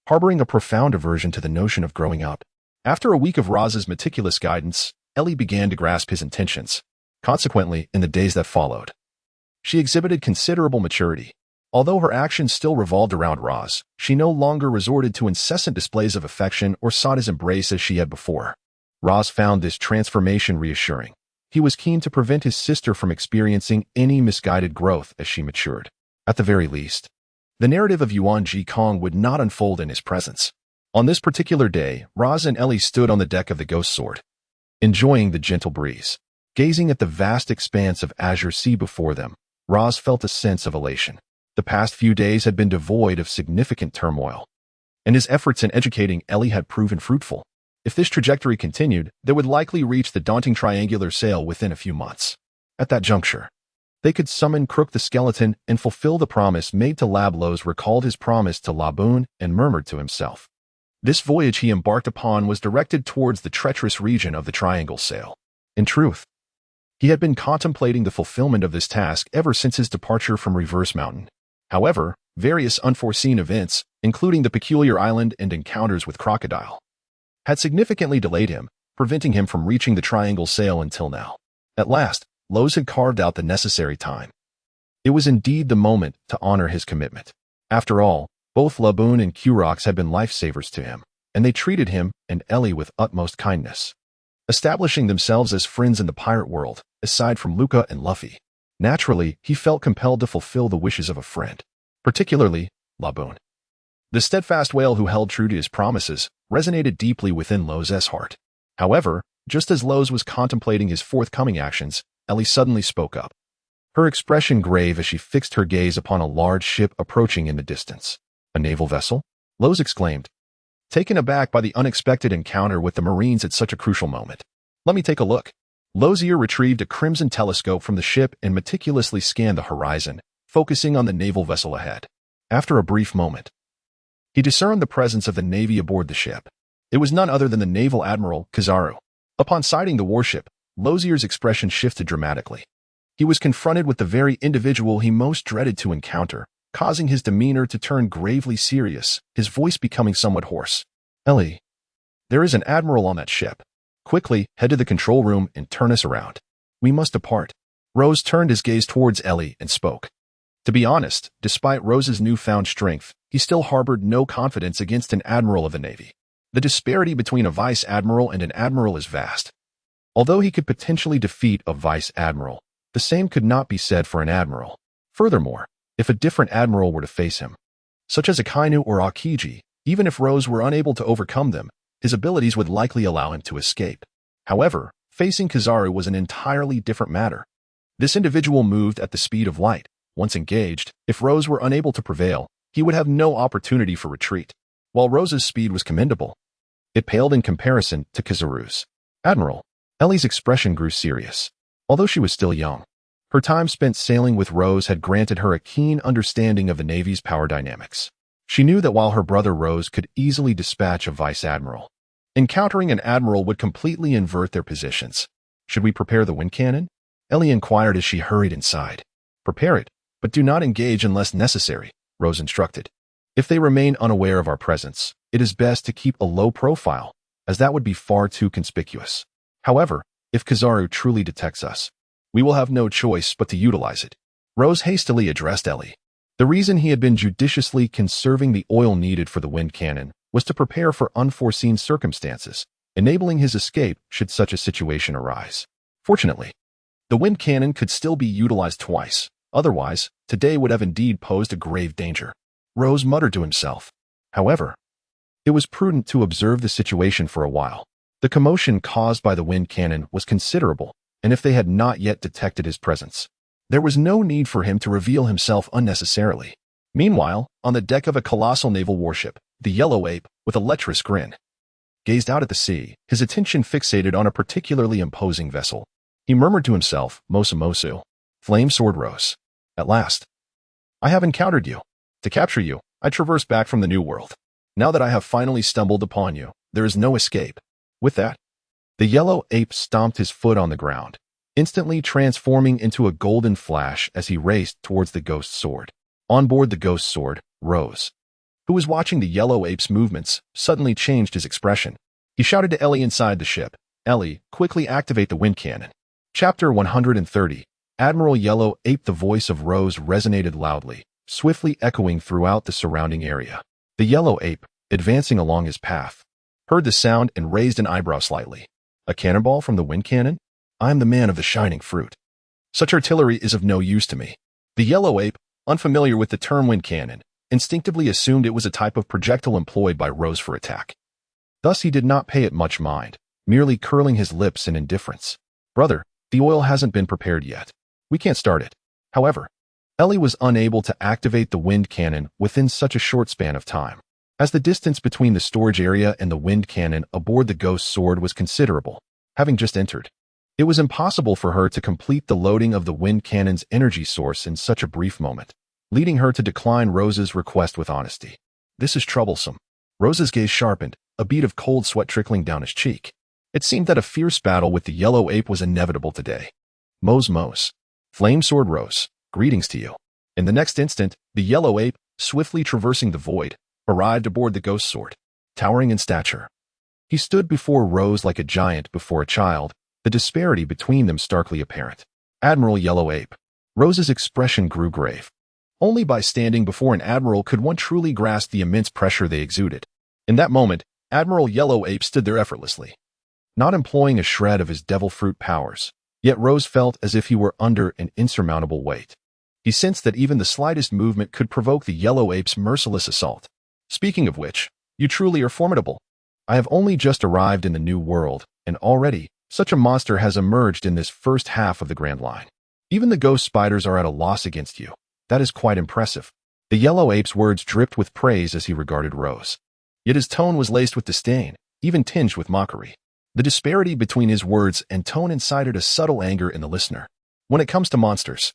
harboring a profound aversion to the notion of growing up. After a week of Roz's meticulous guidance, Ellie began to grasp his intentions. Consequently, in the days that followed, she exhibited considerable maturity. Although her actions still revolved around Roz, she no longer resorted to incessant displays of affection or sought his embrace as she had before. Roz found this transformation reassuring. He was keen to prevent his sister from experiencing any misguided growth as she matured. At the very least, the narrative of Yuan Ji Kong would not unfold in his presence. On this particular day, Roz and Ellie stood on the deck of the Ghost Sword, enjoying the gentle breeze. Gazing at the vast expanse of azure sea before them, Roz felt a sense of elation. The past few days had been devoid of significant turmoil, and his efforts in educating Ellie had proven fruitful. If this trajectory continued, they would likely reach the daunting triangular sail within a few months. At that juncture, they could summon Crook the Skeleton and fulfill the promise made to Lab. Lowe's recalled his promise to Laboon and murmured to himself. This voyage he embarked upon was directed towards the treacherous region of the Triangle Sail. In truth, he had been contemplating the fulfillment of this task ever since his departure from Reverse Mountain. However, various unforeseen events, including the peculiar island and encounters with Crocodile, had significantly delayed him, preventing him from reaching the Triangle Sail until now. At last, Lowe's had carved out the necessary time. It was indeed the moment to honor his commitment. After all, both Laboon and Kurox had been lifesavers to him, and they treated him and Ellie with utmost kindness, establishing themselves as friends in the pirate world, aside from Luca and Luffy. Naturally, he felt compelled to fulfill the wishes of a friend, particularly Laboon. The steadfast whale who held true to his promises resonated deeply within Loze's heart. However, just as Loze was contemplating his forthcoming actions, Ellie suddenly spoke up. Her expression grave as she fixed her gaze upon a large ship approaching in the distance. A naval vessel? Loze exclaimed, taken aback by the unexpected encounter with the Marines at such a crucial moment. Let me take a look. Lozier retrieved a crimson telescope from the ship and meticulously scanned the horizon, focusing on the naval vessel ahead. After a brief moment, he discerned the presence of the Navy aboard the ship. It was none other than the Naval Admiral Kizaru. Upon sighting the warship, Lozier's expression shifted dramatically. He was confronted with the very individual he most dreaded to encounter, causing his demeanor to turn gravely serious, his voice becoming somewhat hoarse. Ellie, there is an admiral on that ship. Quickly, head to the control room and turn us around. We must depart. Rose turned his gaze towards Ellie and spoke. To be honest, despite Rose's newfound strength, he still harbored no confidence against an admiral of the Navy. The disparity between a vice admiral and an admiral is vast. Although he could potentially defeat a vice admiral, the same could not be said for an admiral. Furthermore, if a different admiral were to face him, such as Akainu or Akiji, even if Rose were unable to overcome them, his abilities would likely allow him to escape. However, facing Kizaru was an entirely different matter. This individual moved at the speed of light. Once engaged, if Rose were unable to prevail, he would have no opportunity for retreat. While Rose's speed was commendable, it paled in comparison to Kizaru's. Admiral, Ellie's expression grew serious. Although she was still young, her time spent sailing with Rose had granted her a keen understanding of the Navy's power dynamics. She knew that while her brother Rose could easily dispatch a vice admiral, encountering an admiral would completely invert their positions. Should we prepare the wind cannon? Ellie inquired as she hurried inside. Prepare it, but do not engage unless necessary, Rose instructed. If they remain unaware of our presence, it is best to keep a low profile, as that would be far too conspicuous. However, if Kizaru truly detects us, we will have no choice but to utilize it. Rose hastily addressed Ellie. The reason he had been judiciously conserving the oil needed for the wind cannon was to prepare for unforeseen circumstances, enabling his escape should such a situation arise. Fortunately, the wind cannon could still be utilized twice. Otherwise, today would have indeed posed a grave danger. Rose muttered to himself. However, it was prudent to observe the situation for a while. The commotion caused by the wind cannon was considerable, and if they had not yet detected his presence, there was no need for him to reveal himself unnecessarily. Meanwhile, on the deck of a colossal naval warship, the yellow ape, with a lecherous grin, gazed out at the sea, his attention fixated on a particularly imposing vessel. He murmured to himself, Mosu, Flame Sword Rose. At last, I have encountered you. To capture you, I traverse back from the New World. Now that I have finally stumbled upon you, there is no escape. With that, the yellow ape stomped his foot on the ground, instantly transforming into a golden flash as he raced towards the ghost sword. On board the ghost sword, Rose, who was watching the yellow ape's movements, suddenly changed his expression. He shouted to Ellie inside the ship, Ellie, quickly activate the wind cannon. Chapter 130. Admiral Yellow Ape. The voice of Rose resonated loudly, swiftly echoing throughout the surrounding area. The yellow ape, advancing along his path, heard the sound and raised an eyebrow slightly. A cannonball from the wind cannon? I am the man of the shining fruit. Such artillery is of no use to me. The yellow ape, unfamiliar with the term wind cannon, instinctively assumed it was a type of projectile employed by Rose for attack. Thus he did not pay it much mind, merely curling his lips in indifference. Brother, the oil hasn't been prepared yet. We can't start it. However, Ellie was unable to activate the wind cannon within such a short span of time, as the distance between the storage area and the wind cannon aboard the ghost sword was considerable. Having just entered, it was impossible for her to complete the loading of the wind cannon's energy source in such a brief moment, leading her to decline Rose's request with honesty. This is troublesome. Rose's gaze sharpened, a bead of cold sweat trickling down his cheek. It seemed that a fierce battle with the yellow ape was inevitable today. Mos. Flame Sword Rose, greetings to you. In the next instant, the yellow ape, swiftly traversing the void, arrived aboard the ghost sword. Towering in stature, he stood before Rose like a giant before a child, the disparity between them starkly apparent. Admiral Yellow Ape. Rose's expression grew grave. Only by standing before an admiral could one truly grasp the immense pressure they exuded. In that moment, Admiral Yellow Ape stood there effortlessly, not employing a shred of his devil fruit powers, Yet Rose felt as if he were under an insurmountable weight. He sensed that even the slightest movement could provoke the yellow ape's merciless assault. Speaking of which, you truly are formidable. I have only just arrived in the new world, and already, such a monster has emerged in this first half of the Grand Line. Even the ghost spiders are at a loss against you. That is quite impressive. The yellow ape's words dripped with praise as he regarded Rose. Yet his tone was laced with disdain, even tinged with mockery. The disparity between his words and tone incited a subtle anger in the listener. When it comes to monsters,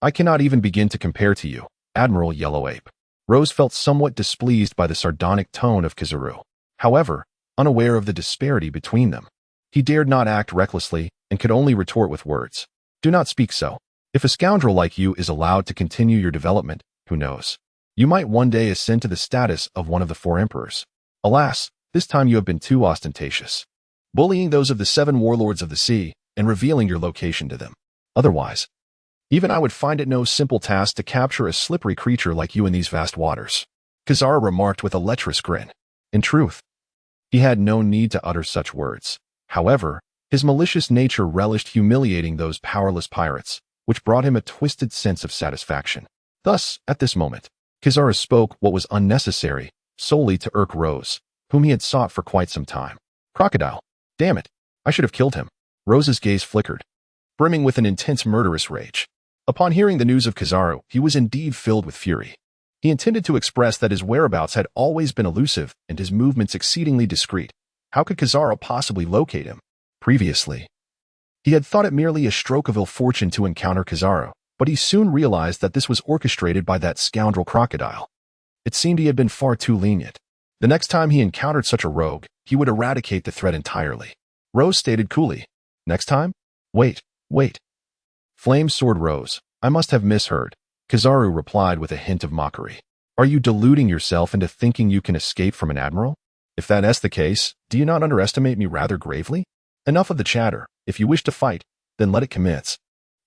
I cannot even begin to compare to you, Admiral Yellow Ape. Rose felt somewhat displeased by the sardonic tone of Kizaru. However, unaware of the disparity between them, he dared not act recklessly and could only retort with words. Do not speak so. If a scoundrel like you is allowed to continue your development, who knows? You might one day ascend to the status of one of the 4 emperors. Alas, this time you have been too ostentatious, bullying those of the 7 warlords of the sea and revealing your location to them. Otherwise, even I would find it no simple task to capture a slippery creature like you in these vast waters, Kizaru remarked with a lecherous grin. In truth, he had no need to utter such words. However, his malicious nature relished humiliating those powerless pirates, which brought him a twisted sense of satisfaction. Thus, at this moment, Kizaru spoke what was unnecessary, solely to irk Rose, whom he had sought for quite some time. Crocodile. Damn it. I should have killed him. Rose's gaze flickered, brimming with an intense murderous rage. Upon hearing the news of Kizaru, he was indeed filled with fury. He intended to express that his whereabouts had always been elusive and his movements exceedingly discreet. How could Kizaru possibly locate him? Previously, he had thought it merely a stroke of ill fortune to encounter Kizaru, but he soon realized that this was orchestrated by that scoundrel Crocodile. It seemed he had been far too lenient. The next time he encountered such a rogue, he would eradicate the threat entirely. Rose stated coolly, Next time? Wait. Flame's sword rose. I must have misheard. Kizaru replied with a hint of mockery. Are you deluding yourself into thinking you can escape from an admiral? If that is the case, do you not underestimate me rather gravely? Enough of the chatter. If you wish to fight, then let it commence.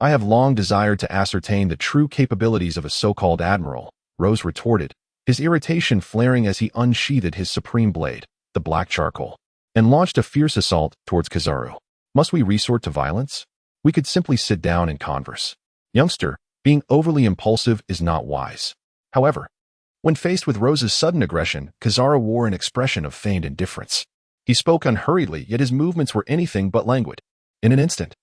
I have long desired to ascertain the true capabilities of a so-called admiral, Rose retorted, his irritation flaring as he unsheathed his supreme blade, the black charcoal, and launched a fierce assault towards Kizaru. Must we resort to violence? We could simply sit down and converse. Youngster, being overly impulsive is not wise. However, when faced with Rose's sudden aggression, Kizaru wore an expression of feigned indifference. He spoke unhurriedly, yet his movements were anything but languid. In an instant,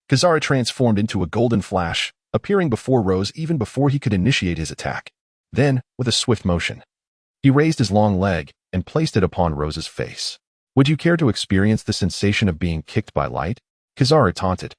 Kizaru transformed into a golden flash, appearing before Rose even before he could initiate his attack. Then, with a swift motion, he raised his long leg and placed it upon Rose's face. Would you care to experience the sensation of being kicked by light? Kizaru taunted,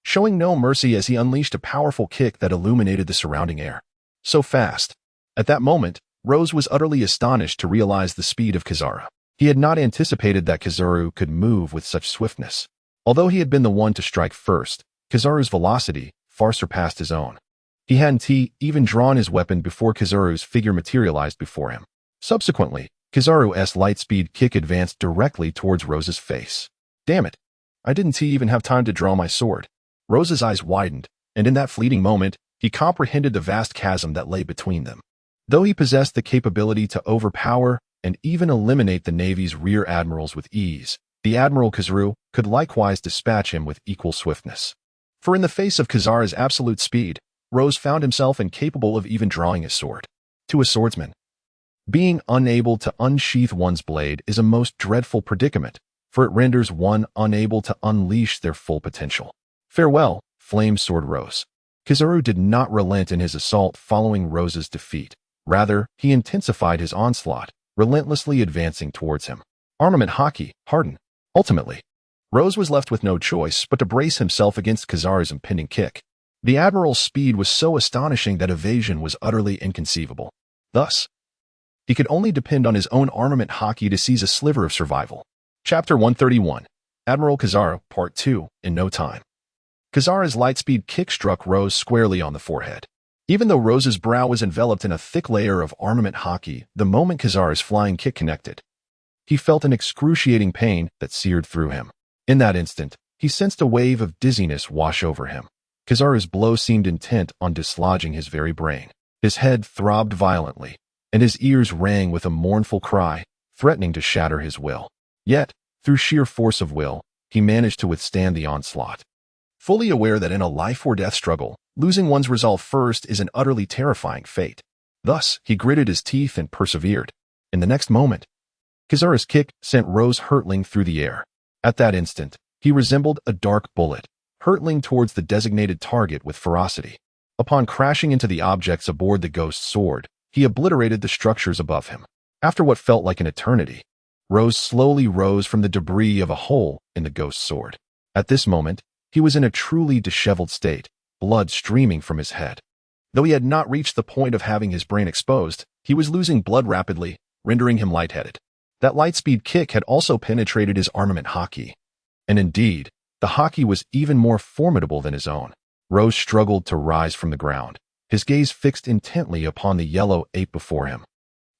showing no mercy as he unleashed a powerful kick that illuminated the surrounding air. So fast. At that moment, Rose was utterly astonished to realize the speed of Kizaru. He had not anticipated that Kizaru could move with such swiftness. Although he had been the one to strike first, Kizaru's velocity far surpassed his own. He hadn't even drawn his weapon before Kizaru's figure materialized before him. Subsequently, Kizaru's light-speed kick advanced directly towards Rose's face. Damn it! I didn't even have time to draw my sword. Rose's eyes widened, and in that fleeting moment, he comprehended the vast chasm that lay between them. Though he possessed the capability to overpower and even eliminate the Navy's rear admirals with ease, the Admiral Kizaru could likewise dispatch him with equal swiftness. For in the face of Kizaru's absolute speed, Rose found himself incapable of even drawing his sword. To a swordsman, being unable to unsheath one's blade is a most dreadful predicament, for it renders one unable to unleash their full potential. Farewell, Flame's sword Rose. Kizaru did not relent in his assault following Rose's defeat. Rather, he intensified his onslaught, relentlessly advancing towards him. Armament hockey, harden. Ultimately, Rose was left with no choice but to brace himself against Kizaru's impending kick. The Admiral's speed was so astonishing that evasion was utterly inconceivable. Thus, he could only depend on his own armament hockey to seize a sliver of survival. Chapter 131, Admiral Kizaru, Part 2, in no time. Kizaru's light-speed kick struck Rose squarely on the forehead. Even though Rose's brow was enveloped in a thick layer of armament hockey, the moment Kizaru's flying kick connected, he felt an excruciating pain that seared through him. In that instant, he sensed a wave of dizziness wash over him. Kizaru's blow seemed intent on dislodging his very brain. His head throbbed violently, and his ears rang with a mournful cry, threatening to shatter his will. Yet, through sheer force of will, he managed to withstand the onslaught. fully aware that in a life-or-death struggle, losing one's resolve first is an utterly terrifying fate. Thus, he gritted his teeth and persevered. In the next moment, Kizaru's kick sent Rose hurtling through the air. At that instant, he resembled a dark bullet, hurtling towards the designated target with ferocity. Upon crashing into the objects aboard the ghost sword, he obliterated the structures above him. After what felt like an eternity, Rose slowly rose from the debris of a hole in the ghost sword. At this moment, he was in a truly disheveled state, blood streaming from his head. Though he had not reached the point of having his brain exposed, he was losing blood rapidly, rendering him lightheaded. That lightspeed kick had also penetrated his armament haki. And indeed, the haki was even more formidable than his own. Rose struggled to rise from the ground, his gaze fixed intently upon the yellow ape before him.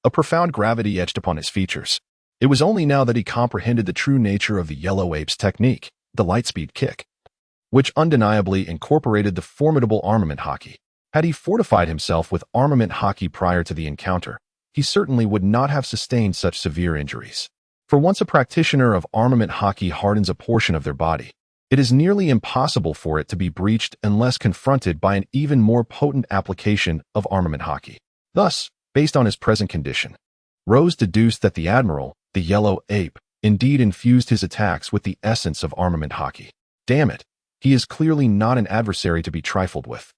A profound gravity etched upon his features. It was only now that he comprehended the true nature of the yellow ape's technique, the lightspeed kick, which undeniably incorporated the formidable armament haki. Had he fortified himself with armament haki prior to the encounter, he certainly would not have sustained such severe injuries. For once a practitioner of armament haki hardens a portion of their body, it is nearly impossible for it to be breached unless confronted by an even more potent application of armament haki. Thus, based on his present condition, Rose deduced that the Admiral, the yellow ape, indeed infused his attacks with the essence of armament haki. Damn it, he is clearly not an adversary to be trifled with.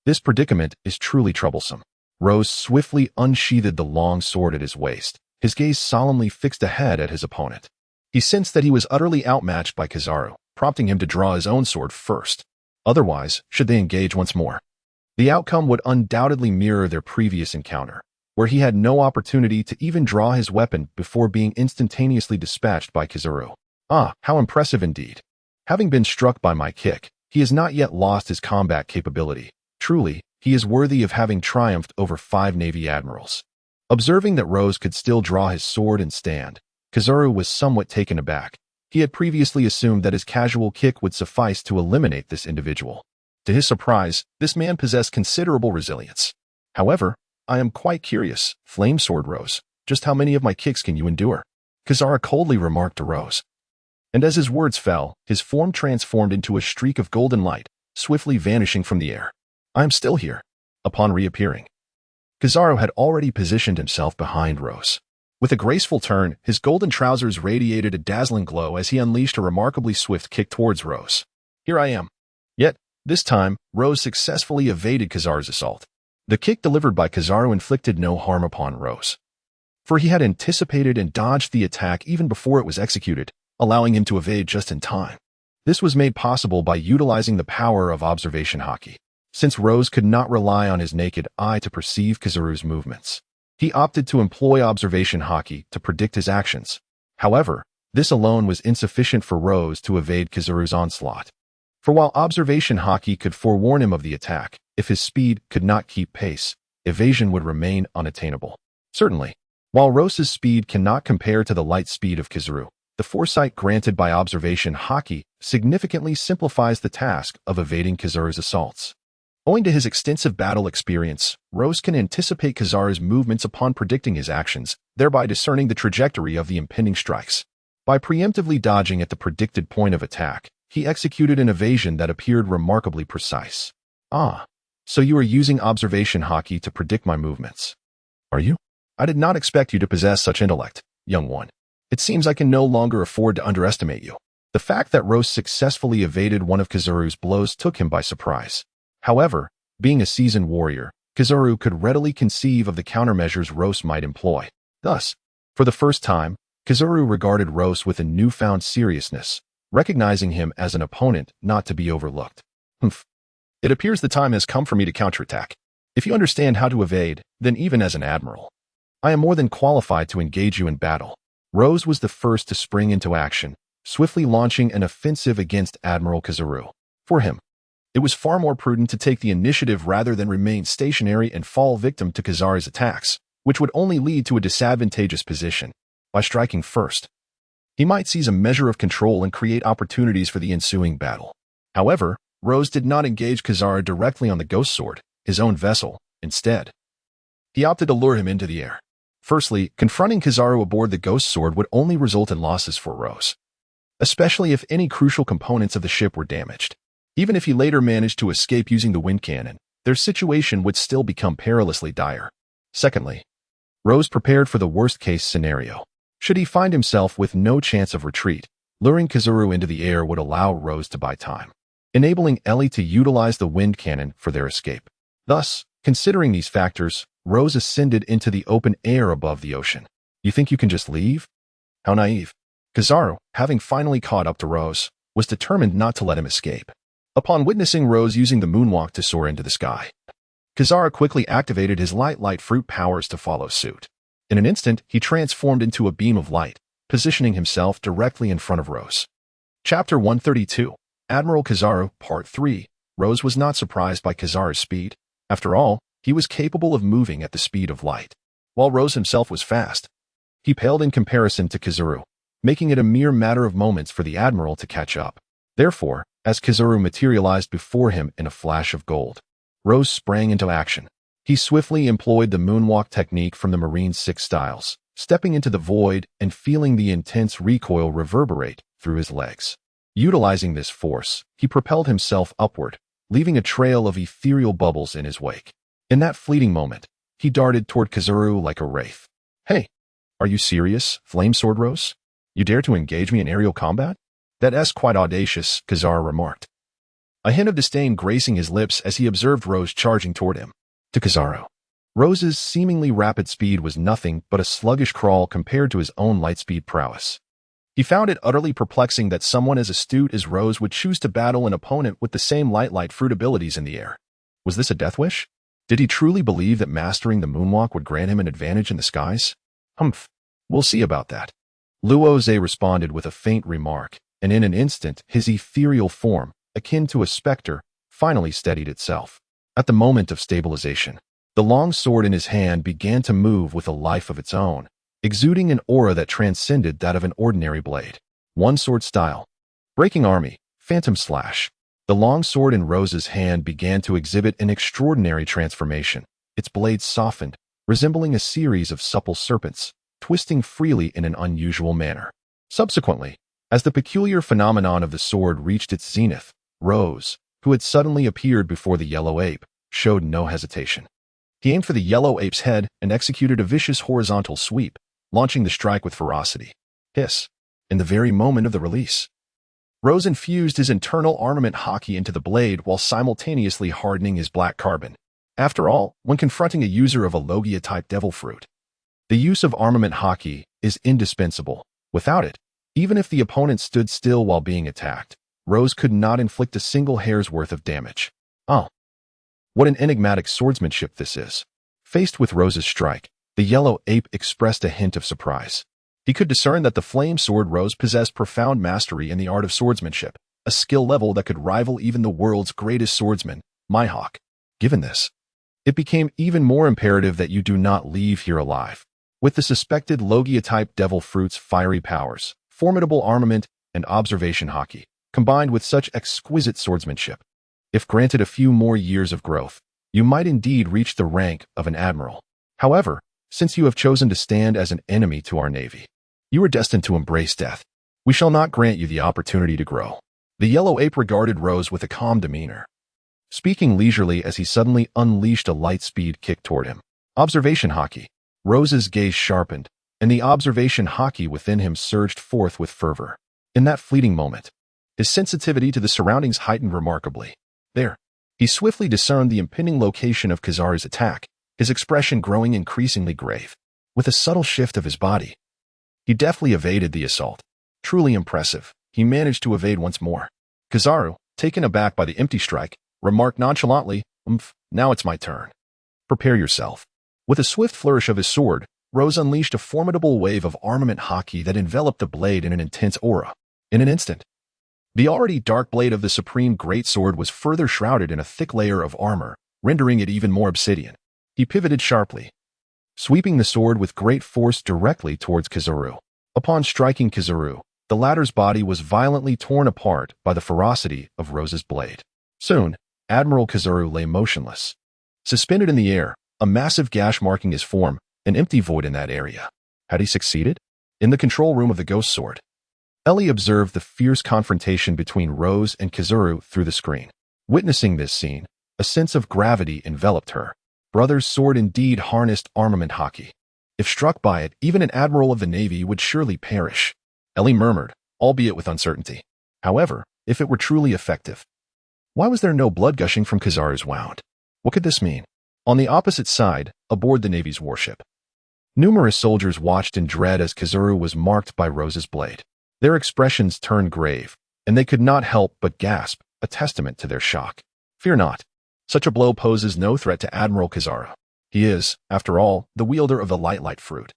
This predicament is truly troublesome. Rose swiftly unsheathed the long sword at his waist, his gaze solemnly fixed ahead at his opponent. He sensed that he was utterly outmatched by Kizaru, prompting him to draw his own sword first. Otherwise, should they engage once more, the outcome would undoubtedly mirror their previous encounter, where he had no opportunity to even draw his weapon before being instantaneously dispatched by Kizaru. Ah, how impressive indeed. Having been struck by my kick, he has not yet lost his combat capability. Truly, he is worthy of having triumphed over 5 Navy admirals. Observing that Rose could still draw his sword and stand, Kizaru was somewhat taken aback. He had previously assumed that his casual kick would suffice to eliminate this individual. To his surprise, this man possessed considerable resilience. However, I am quite curious, Flame Sword Rose, just how many of my kicks can you endure? Kizaru coldly remarked to Rose. And as his words fell, his form transformed into a streak of golden light, swiftly vanishing from the air. I am still here. Upon reappearing, Kizaru had already positioned himself behind Rose. With a graceful turn, his golden trousers radiated a dazzling glow as he unleashed a remarkably swift kick towards Rose. Here I am. Yet, this time, Rose successfully evaded Kizaru's assault. The kick delivered by Kizaru inflicted no harm upon Rose, for he had anticipated and dodged the attack even before it was executed, allowing him to evade just in time. This was made possible by utilizing the power of observation haki. Since Rose could not rely on his naked eye to perceive Kizaru's movements, he opted to employ observation haki to predict his actions. However, this alone was insufficient for Rose to evade Kizaru's onslaught. For while observation haki could forewarn him of the attack, if his speed could not keep pace, evasion would remain unattainable. Certainly, while Rose's speed cannot compare to the light speed of Kizaru, the foresight granted by observation haki significantly simplifies the task of evading Kizaru's assaults. Owing to his extensive battle experience, Rose can anticipate Kizaru's movements upon predicting his actions, thereby discerning the trajectory of the impending strikes. By preemptively dodging at the predicted point of attack, he executed an evasion that appeared remarkably precise. Ah, so you are using observation haki to predict my movements. Are you? I did not expect you to possess such intellect, young one. It seems I can no longer afford to underestimate you. The fact that Rose successfully evaded one of Kizaru's blows took him by surprise. However, being a seasoned warrior, Kizaru could readily conceive of the countermeasures Rose might employ. Thus, for the first time, Kizaru regarded Rose with a newfound seriousness, recognizing him as an opponent not to be overlooked. Humph. It appears the time has come for me to counterattack. If you understand how to evade, then even as an admiral, I am more than qualified to engage you in battle. Rose was the first to spring into action, swiftly launching an offensive against Admiral Kizaru. For him, it was far more prudent to take the initiative rather than remain stationary and fall victim to Kizaru's attacks, which would only lead to a disadvantageous position. By striking first, he might seize a measure of control and create opportunities for the ensuing battle. However, Rose did not engage Kizaru directly on the ghost sword, his own vessel. Instead, he opted to lure him into the air. Firstly, confronting Kizaru aboard the ghost sword would only result in losses for Rose, especially if any crucial components of the ship were damaged. Even if he later managed to escape using the wind cannon, their situation would still become perilously dire. Secondly, Rose prepared for the worst-case scenario. Should he find himself with no chance of retreat, luring Kizaru into the air would allow Rose to buy time, enabling Ellie to utilize the wind cannon for their escape. Thus, considering these factors, Rose ascended into the open air above the ocean. You think you can just leave? How naive. Kizaru, having finally caught up to Rose, was determined not to let him escape. Upon witnessing Rose using the moonwalk to soar into the sky, Kizaru quickly activated his light fruit powers to follow suit. In an instant, he transformed into a beam of light, positioning himself directly in front of Rose. Chapter 132, Admiral Kizaru, Part 3. Rose was not surprised by Kizaru's speed. After all, he was capable of moving at the speed of light. While Rose himself was fast, he paled in comparison to Kizaru, making it a mere matter of moments for the Admiral to catch up. Therefore, as Kizaru materialized before him in a flash of gold, Rose sprang into action. He swiftly employed the moonwalk technique from the Marine 6 styles, stepping into the void and feeling the intense recoil reverberate through his legs. Utilizing this force, he propelled himself upward, leaving a trail of ethereal bubbles in his wake. In that fleeting moment, he darted toward Kizaru like a wraith. Hey, are you serious, Flame Sword Rose? You dare to engage me in aerial combat? That's quite audacious, Kizaru remarked, a hint of disdain gracing his lips as he observed Rose charging toward him. To Kizaru, Rose's seemingly rapid speed was nothing but a sluggish crawl compared to his own lightspeed prowess. He found it utterly perplexing that someone as astute as Rose would choose to battle an opponent with the same light fruit abilities in the air. Was this a death wish? Did he truly believe that mastering the moonwalk would grant him an advantage in the skies? Humph, we'll see about that. Rozé responded with a faint remark, and in an instant his ethereal form, akin to a specter, finally steadied itself. At the moment of stabilization, the long sword in his hand began to move with a life of its own, exuding an aura that transcended that of an ordinary blade. One sword style. Breaking Army, Phantom Slash. The long sword in Rose's hand began to exhibit an extraordinary transformation. Its blade softened, resembling a series of supple serpents, twisting freely in an unusual manner. Subsequently, as the peculiar phenomenon of the sword reached its zenith, Rose, who had suddenly appeared before the yellow ape, showed no hesitation. He aimed for the yellow ape's head and executed a vicious horizontal sweep, launching the strike with ferocity. Hiss! In the very moment of the release, Rose infused his internal armament haki into the blade while simultaneously hardening his black carbon. After all, when confronting a user of a Logia-type devil fruit, the use of armament haki is indispensable. Without it, even if the opponent stood still while being attacked, Rose could not inflict a single hair's worth of damage. Oh, what an enigmatic swordsmanship this is. Faced with Rose's strike, the yellow ape expressed a hint of surprise. He could discern that the flame sword Rose possessed profound mastery in the art of swordsmanship, a skill level that could rival even the world's greatest swordsman, Mihawk. Given this, it became even more imperative that you do not leave here alive. With the suspected Logia-type devil fruit's fiery powers, formidable armament, and observation haki, combined with such exquisite swordsmanship, if granted a few more years of growth, you might indeed reach the rank of an admiral. However, since you have chosen to stand as an enemy to our navy, you are destined to embrace death. We shall not grant you the opportunity to grow. The yellow ape regarded Rose with a calm demeanor, speaking leisurely as he suddenly unleashed a light-speed kick toward him. Observation haki. Rose's gaze sharpened, and the observation haki within him surged forth with fervor. In that fleeting moment, his sensitivity to the surroundings heightened remarkably. There, he swiftly discerned the impending location of Kizaru's attack, his expression growing increasingly grave. With a subtle shift of his body, he deftly evaded the assault. Truly impressive, he managed to evade once more. Kizaru, taken aback by the empty strike, remarked nonchalantly, now it's my turn. Prepare yourself. With a swift flourish of his sword, Rose unleashed a formidable wave of armament haki that enveloped the blade in an intense aura. In an instant, the already dark blade of the supreme greatsword was further shrouded in a thick layer of armor, rendering it even more obsidian. He pivoted sharply, sweeping the sword with great force directly towards Kizaru. Upon striking Kizaru, the latter's body was violently torn apart by the ferocity of Rose's blade. Soon, Admiral Kizaru lay motionless, suspended in the air, a massive gash marking his form, an empty void in that area. Had he succeeded? In the control room of the ghost sword, Ellie observed the fierce confrontation between Rose and Kizaru through the screen. Witnessing this scene, a sense of gravity enveloped her. Brother's sword indeed harnessed armament hockey. If struck by it, even an admiral of the Navy would surely perish. Ellie murmured, albeit with uncertainty. However, if it were truly effective, why was there no blood gushing from Kizaru's wound? What could this mean? On the opposite side, aboard the Navy's warship, numerous soldiers watched in dread as Kizaru was marked by Rose's blade. Their expressions turned grave, and they could not help but gasp, a testament to their shock. Fear not. Such a blow poses no threat to Admiral Kizaru. He is, after all, the wielder of the light fruit.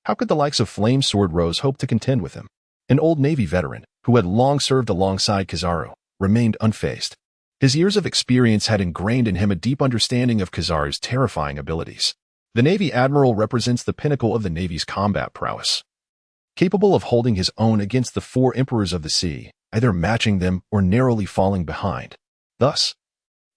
How could the likes of Flame Sword Rose hope to contend with him? An old Navy veteran, who had long served alongside Kizaru, remained unfazed. His years of experience had ingrained in him a deep understanding of Kizaru's terrifying abilities. The Navy Admiral represents the pinnacle of the Navy's combat prowess, capable of holding his own against the four emperors of the sea, either matching them or narrowly falling behind. Thus,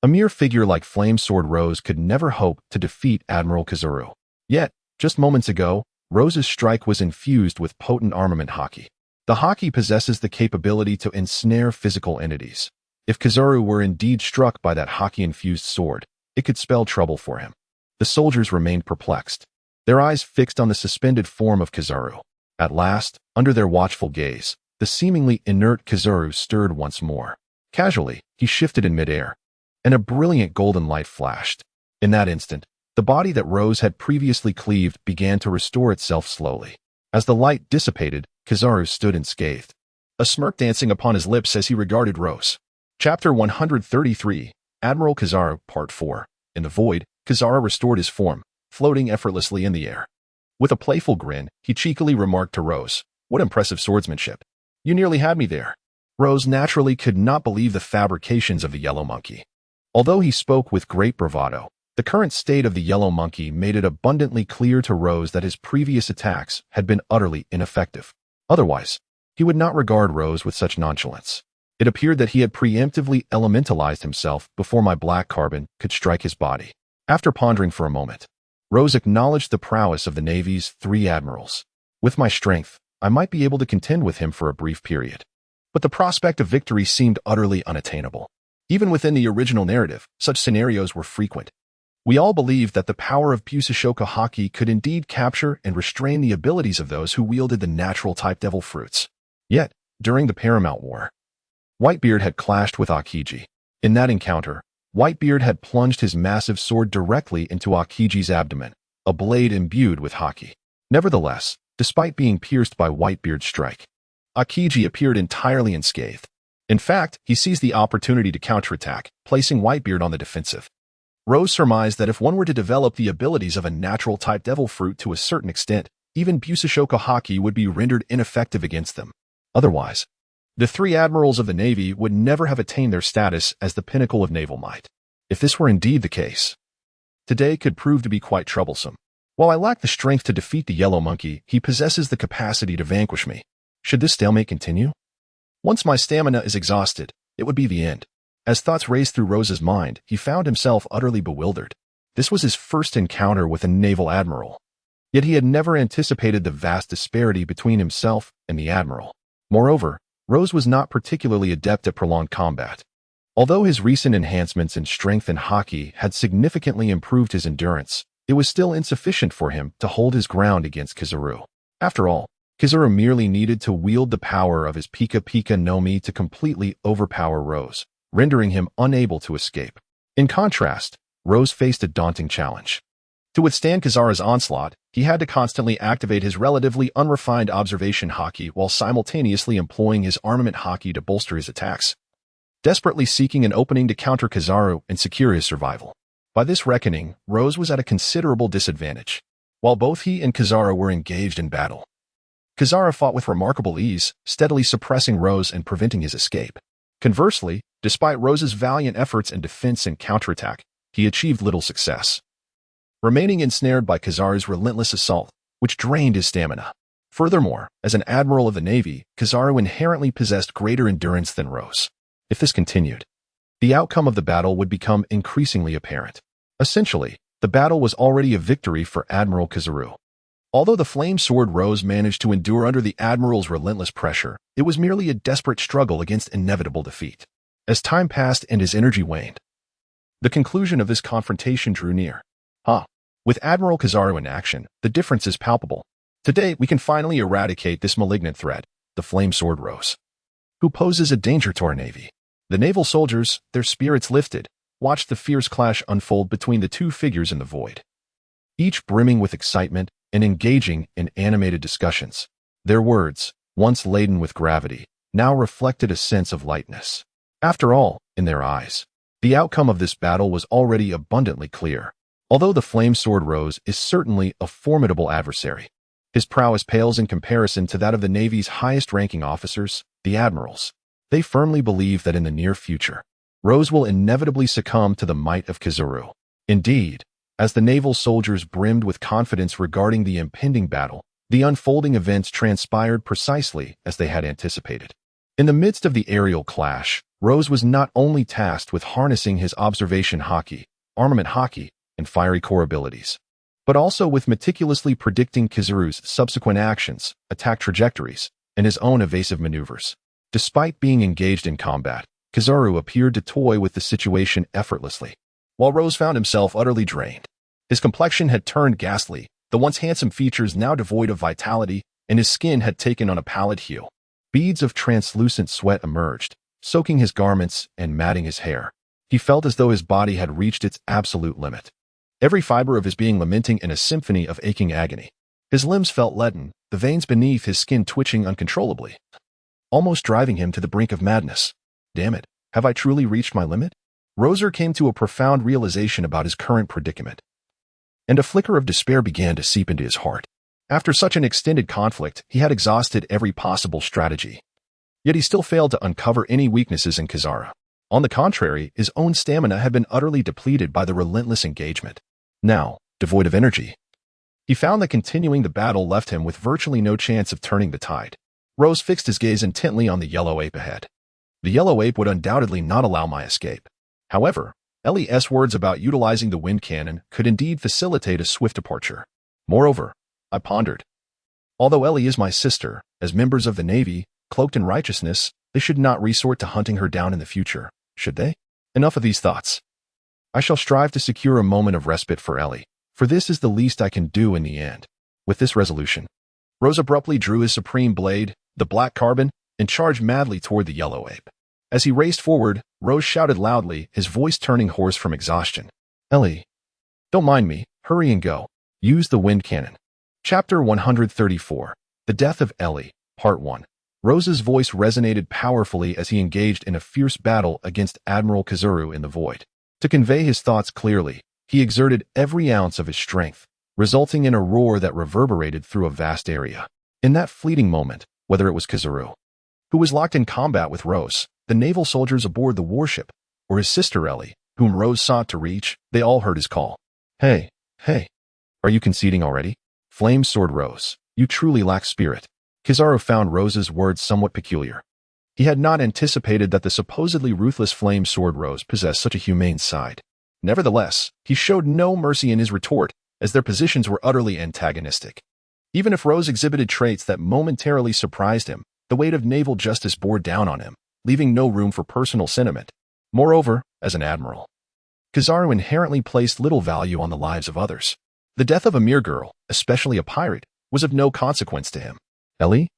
a mere figure like Flame Sword Rose could never hope to defeat Admiral Kizaru. Yet, just moments ago, Rose's strike was infused with potent armament hockey. The hockey possesses the capability to ensnare physical entities. If Kizaru were indeed struck by that hockey-infused sword, it could spell trouble for him. The soldiers remained perplexed, their eyes fixed on the suspended form of Kizaru. At last, under their watchful gaze, the seemingly inert Kizaru stirred once more. Casually, he shifted in midair, and a brilliant golden light flashed. In that instant, the body that Rose had previously cleaved began to restore itself slowly. As the light dissipated, Kizaru stood unscathed, a smirk dancing upon his lips as he regarded Rose. Chapter 133, Admiral Kizaru, Part 4. In the void, Kizaru restored his form, floating effortlessly in the air. With a playful grin, he cheekily remarked to Rose, "What impressive swordsmanship. You nearly had me there." Rose naturally could not believe the fabrications of the Yellow Monkey. Although he spoke with great bravado, the current state of the Yellow Monkey made it abundantly clear to Rose that his previous attacks had been utterly ineffective. Otherwise, he would not regard Rose with such nonchalance. It appeared that he had preemptively elementalized himself before my black carbon could strike his body. After pondering for a moment, Rose acknowledged the prowess of the Navy's 3 admirals. With my strength, I might be able to contend with him for a brief period. But the prospect of victory seemed utterly unattainable. Even within the original narrative, such scenarios were frequent. We all believed that the power of Busashoku Haki could indeed capture and restrain the abilities of those who wielded the natural type devil fruits. Yet, during the Paramount War, Whitebeard had clashed with Aokiji. In that encounter, Whitebeard had plunged his massive sword directly into Aokiji's abdomen, a blade imbued with haki. Nevertheless, despite being pierced by Whitebeard's strike, Aokiji appeared entirely unscathed. In fact, he seized the opportunity to counterattack, placing Whitebeard on the defensive. Rose surmised that if one were to develop the abilities of a natural type devil fruit to a certain extent, even Busashoku Haki would be rendered ineffective against them. Otherwise, the 3 admirals of the Navy would never have attained their status as the pinnacle of naval might. If this were indeed the case, today could prove to be quite troublesome. While I lack the strength to defeat the Yellow Monkey, he possesses the capacity to vanquish me. Should this stalemate continue? Once my stamina is exhausted, it would be the end. As thoughts raced through Rose's mind, he found himself utterly bewildered. This was his first encounter with a naval admiral. Yet he had never anticipated the vast disparity between himself and the admiral. Moreover, Rose was not particularly adept at prolonged combat. Although his recent enhancements in strength and haki had significantly improved his endurance, it was still insufficient for him to hold his ground against Kizaru. After all, Kizaru merely needed to wield the power of his Pika Pika no Mi to completely overpower Rose, rendering him unable to escape. In contrast, Rose faced a daunting challenge. To withstand Kizaru's onslaught, he had to constantly activate his relatively unrefined observation haki while simultaneously employing his armament haki to bolster his attacks, desperately seeking an opening to counter Kizaru and secure his survival. By this reckoning, Rose was at a considerable disadvantage. While both he and Kizaru were engaged in battle, Kizaru fought with remarkable ease, steadily suppressing Rose and preventing his escape. Conversely, despite Rose's valiant efforts in defense and counterattack, he achieved little success, remaining ensnared by Kizaru's relentless assault, which drained his stamina. Furthermore, as an admiral of the Navy, Kizaru inherently possessed greater endurance than Rose. If this continued, the outcome of the battle would become increasingly apparent. Essentially, the battle was already a victory for Admiral Kizaru. Although the flame sword Rose managed to endure under the Admiral's relentless pressure, it was merely a desperate struggle against inevitable defeat. As time passed and his energy waned, the conclusion of this confrontation drew near. With Admiral Kizaru in action, the difference is palpable. Today, we can finally eradicate this malignant threat, the flame sword Rose, who poses a danger to our navy. The naval soldiers, their spirits lifted, watched the fierce clash unfold between the two figures in the void, each brimming with excitement and engaging in animated discussions. Their words, once laden with gravity, now reflected a sense of lightness. After all, in their eyes, the outcome of this battle was already abundantly clear. Although the flame sword Rose is certainly a formidable adversary, his prowess pales in comparison to that of the Navy's highest-ranking officers, the admirals. They firmly believe that in the near future, Rose will inevitably succumb to the might of Kizaru. Indeed, as the naval soldiers brimmed with confidence regarding the impending battle, the unfolding events transpired precisely as they had anticipated. In the midst of the aerial clash, Rose was not only tasked with harnessing his observation haki, armament haki, and fiery core abilities, but also with meticulously predicting Kizaru's subsequent actions, attack trajectories, and his own evasive maneuvers. Despite being engaged in combat, Kizaru appeared to toy with the situation effortlessly, while Rose found himself utterly drained. His complexion had turned ghastly, the once handsome features now devoid of vitality, and his skin had taken on a pallid hue. Beads of translucent sweat emerged, soaking his garments and matting his hair. He felt as though his body had reached its absolute limit, every fiber of his being lamenting in a symphony of aching agony. His limbs felt leaden, the veins beneath his skin twitching uncontrollably, almost driving him to the brink of madness. Damn it, have I truly reached my limit? Roser came to a profound realization about his current predicament, and a flicker of despair began to seep into his heart. After such an extended conflict, he had exhausted every possible strategy. Yet he still failed to uncover any weaknesses in Kizaru. On the contrary, his own stamina had been utterly depleted by the relentless engagement. Now, devoid of energy, he found that continuing the battle left him with virtually no chance of turning the tide. Rose fixed his gaze intently on the yellow ape ahead. The yellow ape would undoubtedly not allow my escape. However, Ellie's words about utilizing the wind cannon could indeed facilitate a swift departure. Moreover, I pondered, although Ellie is my sister, as members of the Navy, cloaked in righteousness, they should not resort to hunting her down in the future, should they? Enough of these thoughts. I shall strive to secure a moment of respite for Ellie, for this is the least I can do in the end. With this resolution, Rose abruptly drew his supreme blade, the black carbon, and charged madly toward the yellow ape. As he raced forward, Rose shouted loudly, his voice turning hoarse from exhaustion. Ellie, don't mind me, hurry and go. Use the wind cannon. Chapter 134. The Death of Ellie, Part 1. Rose's voice resonated powerfully as he engaged in a fierce battle against Admiral Kizaru in the void. To convey his thoughts clearly, he exerted every ounce of his strength, resulting in a roar that reverberated through a vast area. In that fleeting moment, whether it was Kizaru, who was locked in combat with Rose, the naval soldiers aboard the warship, or his sister Ellie, whom Rose sought to reach, they all heard his call. Hey, are you conceding already? Flame Sword Rose, you truly lack spirit. Kizaru found Rose's words somewhat peculiar. He had not anticipated that the supposedly ruthless Flame Sword Rose possessed such a humane side. Nevertheless, he showed no mercy in his retort, as their positions were utterly antagonistic. Even if Rose exhibited traits that momentarily surprised him, the weight of naval justice bore down on him, leaving no room for personal sentiment. Moreover, as an admiral, Kizaru inherently placed little value on the lives of others. The death of a mere girl, especially a pirate, was of no consequence to him. Ellie?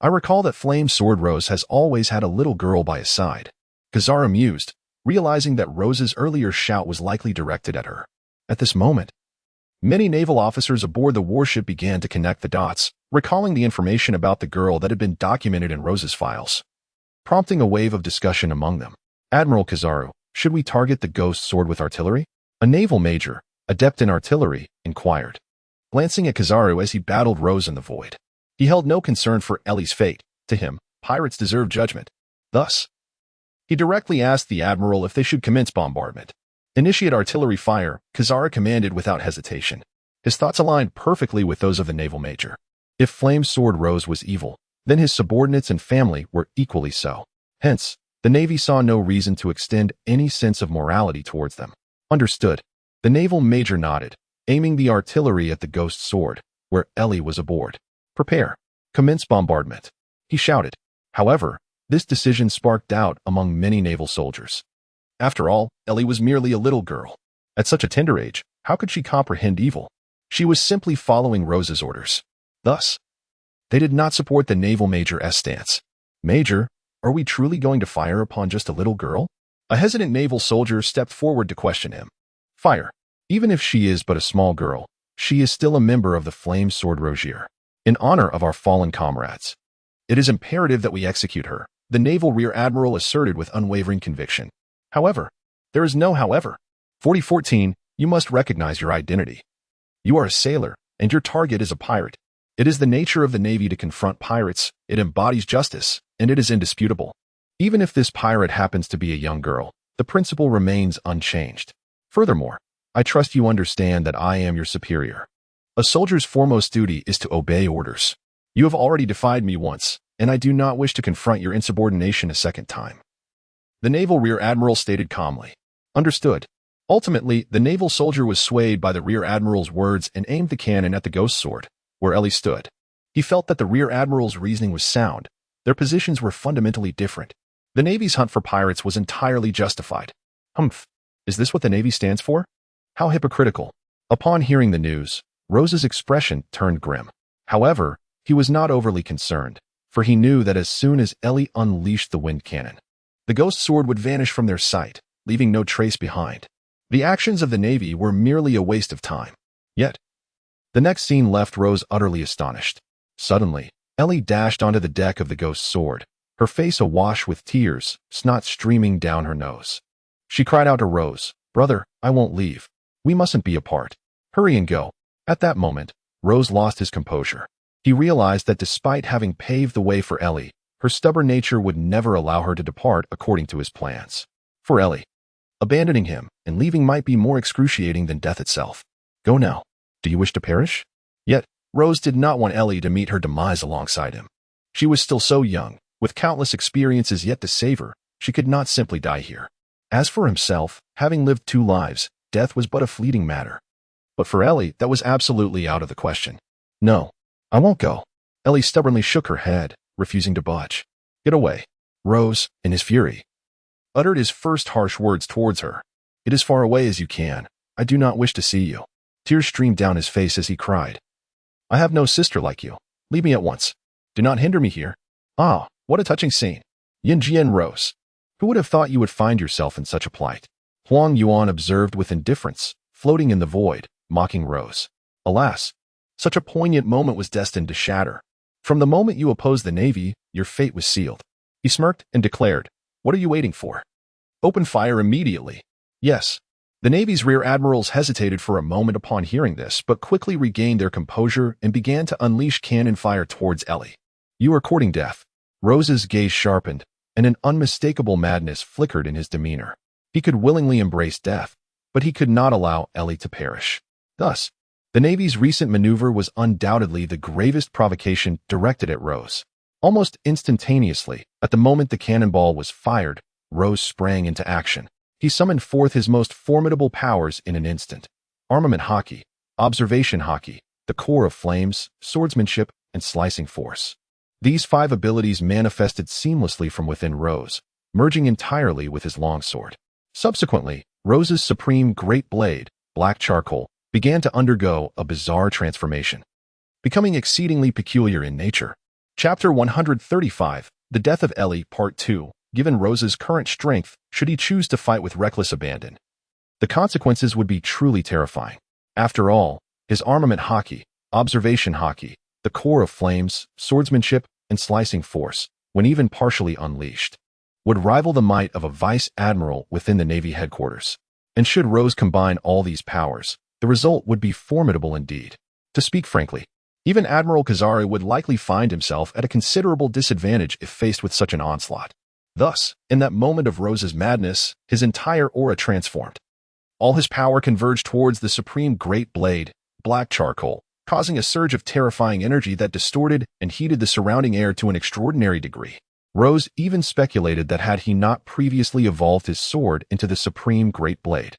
I recall that Flame Sword Rose has always had a little girl by his side. Kizaru mused, realizing that Rose's earlier shout was likely directed at her. At this moment, many naval officers aboard the warship began to connect the dots, recalling the information about the girl that had been documented in Rose's files, prompting a wave of discussion among them. Admiral Kizaru, should we target the ghost sword with artillery? A naval major, adept in artillery, inquired, glancing at Kizaru as he battled Rose in the void. He held no concern for Ellie's fate. To him, pirates deserve judgment. Thus, he directly asked the admiral if they should commence bombardment. Initiate artillery fire, Kizaru commanded without hesitation. His thoughts aligned perfectly with those of the naval major. If Flame Sword Rose was evil, then his subordinates and family were equally so. Hence, the Navy saw no reason to extend any sense of morality towards them. Understood. The naval major nodded, aiming the artillery at the ghost sword. where Ellie was aboard. "Prepare. Commence bombardment," he shouted. However, this decision sparked doubt among many naval soldiers. After all, Ellie was merely a little girl. At such a tender age, how could she comprehend evil? She was simply following Rose's orders. Thus, they did not support the naval major's stance. "Major, are we truly going to fire upon just a little girl?" A hesitant naval soldier stepped forward to question him. "Fire. Even if she is but a small girl, she is still a member of the Flame Sword Rozier. In honor of our fallen comrades, it is imperative that we execute her," the naval rear admiral asserted with unwavering conviction. "However, there is no however. 4014, you must recognize your identity. You are a sailor, and your target is a pirate. It is the nature of the Navy to confront pirates, it embodies justice, and it is indisputable. Even if this pirate happens to be a young girl, the principle remains unchanged. Furthermore, I trust you understand that I am your superior. A soldier's foremost duty is to obey orders. You have already defied me once, and I do not wish to confront your insubordination a second time." The naval rear admiral stated calmly. "Understood." Ultimately, the naval soldier was swayed by the rear admiral's words and aimed the cannon at the ghost sword, where Ellie stood. He felt that the rear admiral's reasoning was sound. Their positions were fundamentally different. The Navy's hunt for pirates was entirely justified. Humph. Is this what the Navy stands for? How hypocritical. Upon hearing the news, Rose's expression turned grim. However, he was not overly concerned, for he knew that as soon as Ellie unleashed the wind cannon, the ghost sword would vanish from their sight, leaving no trace behind. The actions of the Navy were merely a waste of time. Yet, the next scene left Rose utterly astonished. Suddenly, Ellie dashed onto the deck of the ghost sword, her face awash with tears, snot streaming down her nose. She cried out to Rose, "Brother, I won't leave. We mustn't be apart. Hurry and go." At that moment, Rose lost his composure. He realized that despite having paved the way for Ellie, her stubborn nature would never allow her to depart according to his plans. For Ellie, abandoning him and leaving might be more excruciating than death itself. "Go now. Do you wish to perish?" Yet, Rose did not want Ellie to meet her demise alongside him. She was still so young, with countless experiences yet to savor. She could not simply die here. As for himself, having lived 2 lives, death was but a fleeting matter. But for Ellie, that was absolutely out of the question. "No, I won't go." Ellie stubbornly shook her head, refusing to budge. "Get away." Rose, in his fury, uttered his first harsh words towards her. "Get as far away as you can. I do not wish to see you." Tears streamed down his face as he cried, "I have no sister like you. Leave me at once. Do not hinder me here." Ah, what a touching scene. Yin Jian Rose. Who would have thought you would find yourself in such a plight? Huang Yuan observed with indifference, floating in the void, mocking Rose. Alas, such a poignant moment was destined to shatter. From the moment you opposed the Navy, your fate was sealed. He smirked and declared, "What are you waiting for? Open fire immediately." Yes. The Navy's rear admirals hesitated for a moment upon hearing this, but quickly regained their composure and began to unleash cannon fire towards Ellie. "You are courting death." Rose's gaze sharpened, and an unmistakable madness flickered in his demeanor. He could willingly embrace death, but he could not allow Ellie to perish. Thus, the Navy's recent maneuver was undoubtedly the gravest provocation directed at Rose. Almost instantaneously, at the moment the cannonball was fired, Rose sprang into action. He summoned forth his most formidable powers in an instant. Armament Haki, Observation Haki, the Core of Flames, Swordsmanship, and Slicing Force. These 5 abilities manifested seamlessly from within Rose, merging entirely with his longsword. Subsequently, Rose's supreme great blade, Black Charcoal, began to undergo a bizarre transformation, becoming exceedingly peculiar in nature. Chapter 135, The Death of Ellie, Part 2. Given Rose's current strength, should he choose to fight with reckless abandon, the consequences would be truly terrifying. After all, his armament Haki, Observation Haki, the Core of Flames, Swordsmanship, and Slicing Force, when even partially unleashed, would rival the might of a vice admiral within the Navy headquarters. And should Rose combine all these powers, the result would be formidable indeed. To speak frankly, even Admiral Kazari would likely find himself at a considerable disadvantage if faced with such an onslaught. Thus, in that moment of Rose's madness, his entire aura transformed. All his power converged towards the supreme great blade, Black Charcoal, causing a surge of terrifying energy that distorted and heated the surrounding air to an extraordinary degree. Rose even speculated that had he not previously evolved his sword into the supreme great blade,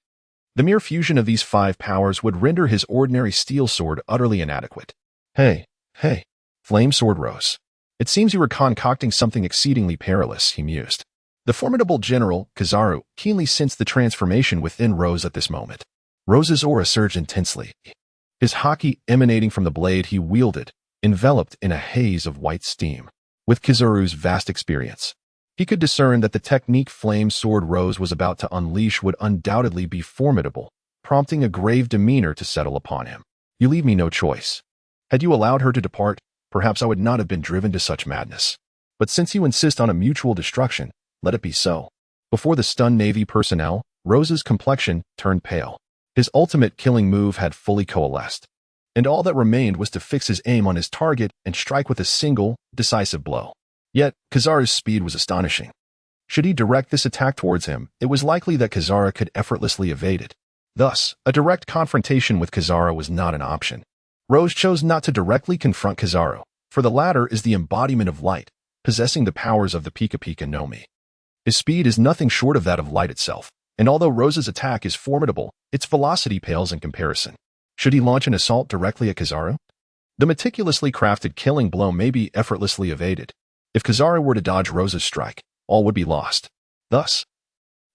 the mere fusion of these 5 powers would render his ordinary steel sword utterly inadequate. Hey, Flame Sword Rose. It seems you were concocting something exceedingly perilous, he mused. The formidable general, Kizaru, keenly sensed the transformation within Rose at this moment. Rose's aura surged intensely, his haki emanating from the blade he wielded, enveloped in a haze of white steam. With Kizaru's vast experience, he could discern that the technique Flame Sword Rose was about to unleash would undoubtedly be formidable, prompting a grave demeanor to settle upon him. You leave me no choice. Had you allowed her to depart, perhaps I would not have been driven to such madness. But since you insist on a mutual destruction, let it be so. Before the stunned Navy personnel, Rose's complexion turned pale. His ultimate killing move had fully coalesced, and all that remained was to fix his aim on his target and strike with a single, decisive blow. Yet, Kizaru's speed was astonishing. Should he direct this attack towards him, it was likely that Kizaru could effortlessly evade it. Thus, a direct confrontation with Kizaru was not an option. Rose chose not to directly confront Kizaru, for the latter is the embodiment of light, possessing the powers of the Pika Pika no Mi. His speed is nothing short of that of light itself, and although Rose's attack is formidable, its velocity pales in comparison. Should he launch an assault directly at Kizaru? The meticulously crafted killing blow may be effortlessly evaded. If Kizaru were to dodge Rose's strike, all would be lost. Thus,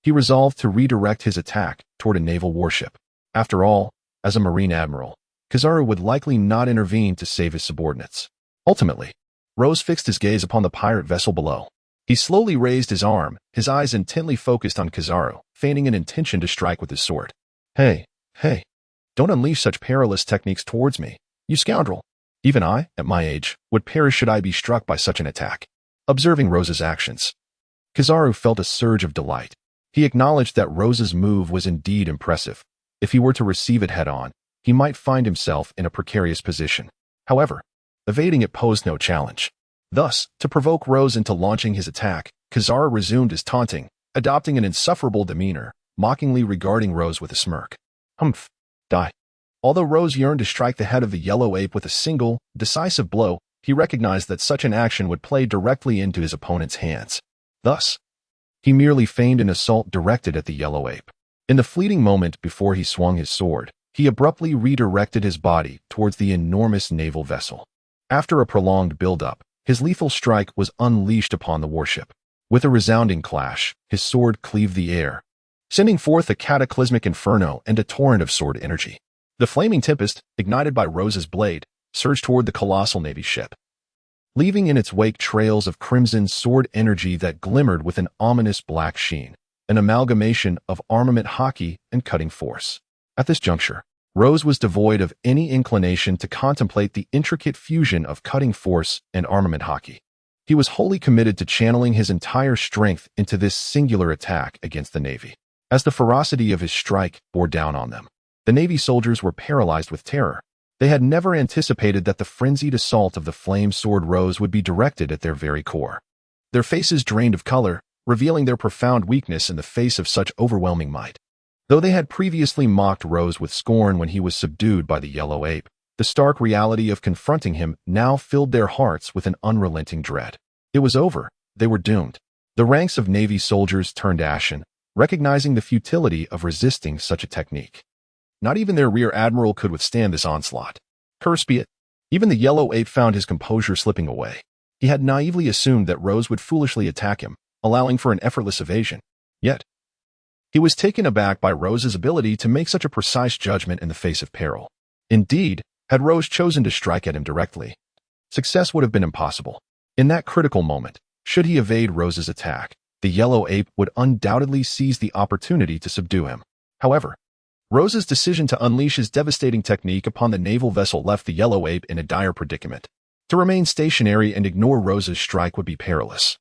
he resolved to redirect his attack toward a naval warship. After all, as a Marine admiral, Kizaru would likely not intervene to save his subordinates. Ultimately, Rose fixed his gaze upon the pirate vessel below. He slowly raised his arm, his eyes intently focused on Kizaru, feigning an intention to strike with his sword. Hey, don't unleash such perilous techniques towards me, you scoundrel. Even I, at my age, would perish should I be struck by such an attack. Observing Rose's actions, Kizaru felt a surge of delight. He acknowledged that Rose's move was indeed impressive. If he were to receive it head-on, he might find himself in a precarious position. However, evading it posed no challenge. Thus, to provoke Rose into launching his attack, Kizaru resumed his taunting, adopting an insufferable demeanor, mockingly regarding Rose with a smirk. Humph. Die. Although Rose yearned to strike the head of the yellow ape with a single, decisive blow, he recognized that such an action would play directly into his opponent's hands. Thus, he merely feigned an assault directed at the yellow ape. In the fleeting moment before he swung his sword, he abruptly redirected his body towards the enormous naval vessel. After a prolonged build-up, his lethal strike was unleashed upon the warship. With a resounding clash, his sword cleaved the air, sending forth a cataclysmic inferno and a torrent of sword energy. The flaming tempest, ignited by Rose's blade, surged toward the colossal Navy ship, leaving in its wake trails of crimson sword energy that glimmered with an ominous black sheen, an amalgamation of armament haki and cutting force. At this juncture, Rose was devoid of any inclination to contemplate the intricate fusion of cutting force and armament haki. He was wholly committed to channeling his entire strength into this singular attack against the Navy. As the ferocity of his strike bore down on them, the Navy soldiers were paralyzed with terror. They had never anticipated that the frenzied assault of the Flame Sword Rose would be directed at their very core. Their faces drained of color, revealing their profound weakness in the face of such overwhelming might. Though they had previously mocked Rose with scorn when he was subdued by the yellow ape, the stark reality of confronting him now filled their hearts with an unrelenting dread. It was over. They were doomed. The ranks of Navy soldiers turned ashen, recognizing the futility of resisting such a technique. Not even their rear admiral could withstand this onslaught. Curse be it. Even the yellow ape found his composure slipping away. He had naively assumed that Rose would foolishly attack him, allowing for an effortless evasion. Yet, he was taken aback by Rose's ability to make such a precise judgment in the face of peril. Indeed, had Rose chosen to strike at him directly, success would have been impossible. In that critical moment, should he evade Rose's attack, the yellow ape would undoubtedly seize the opportunity to subdue him. However, Rose's decision to unleash his devastating technique upon the naval vessel left the yellow ape in a dire predicament. To remain stationary and ignore Rose's strike would be perilous.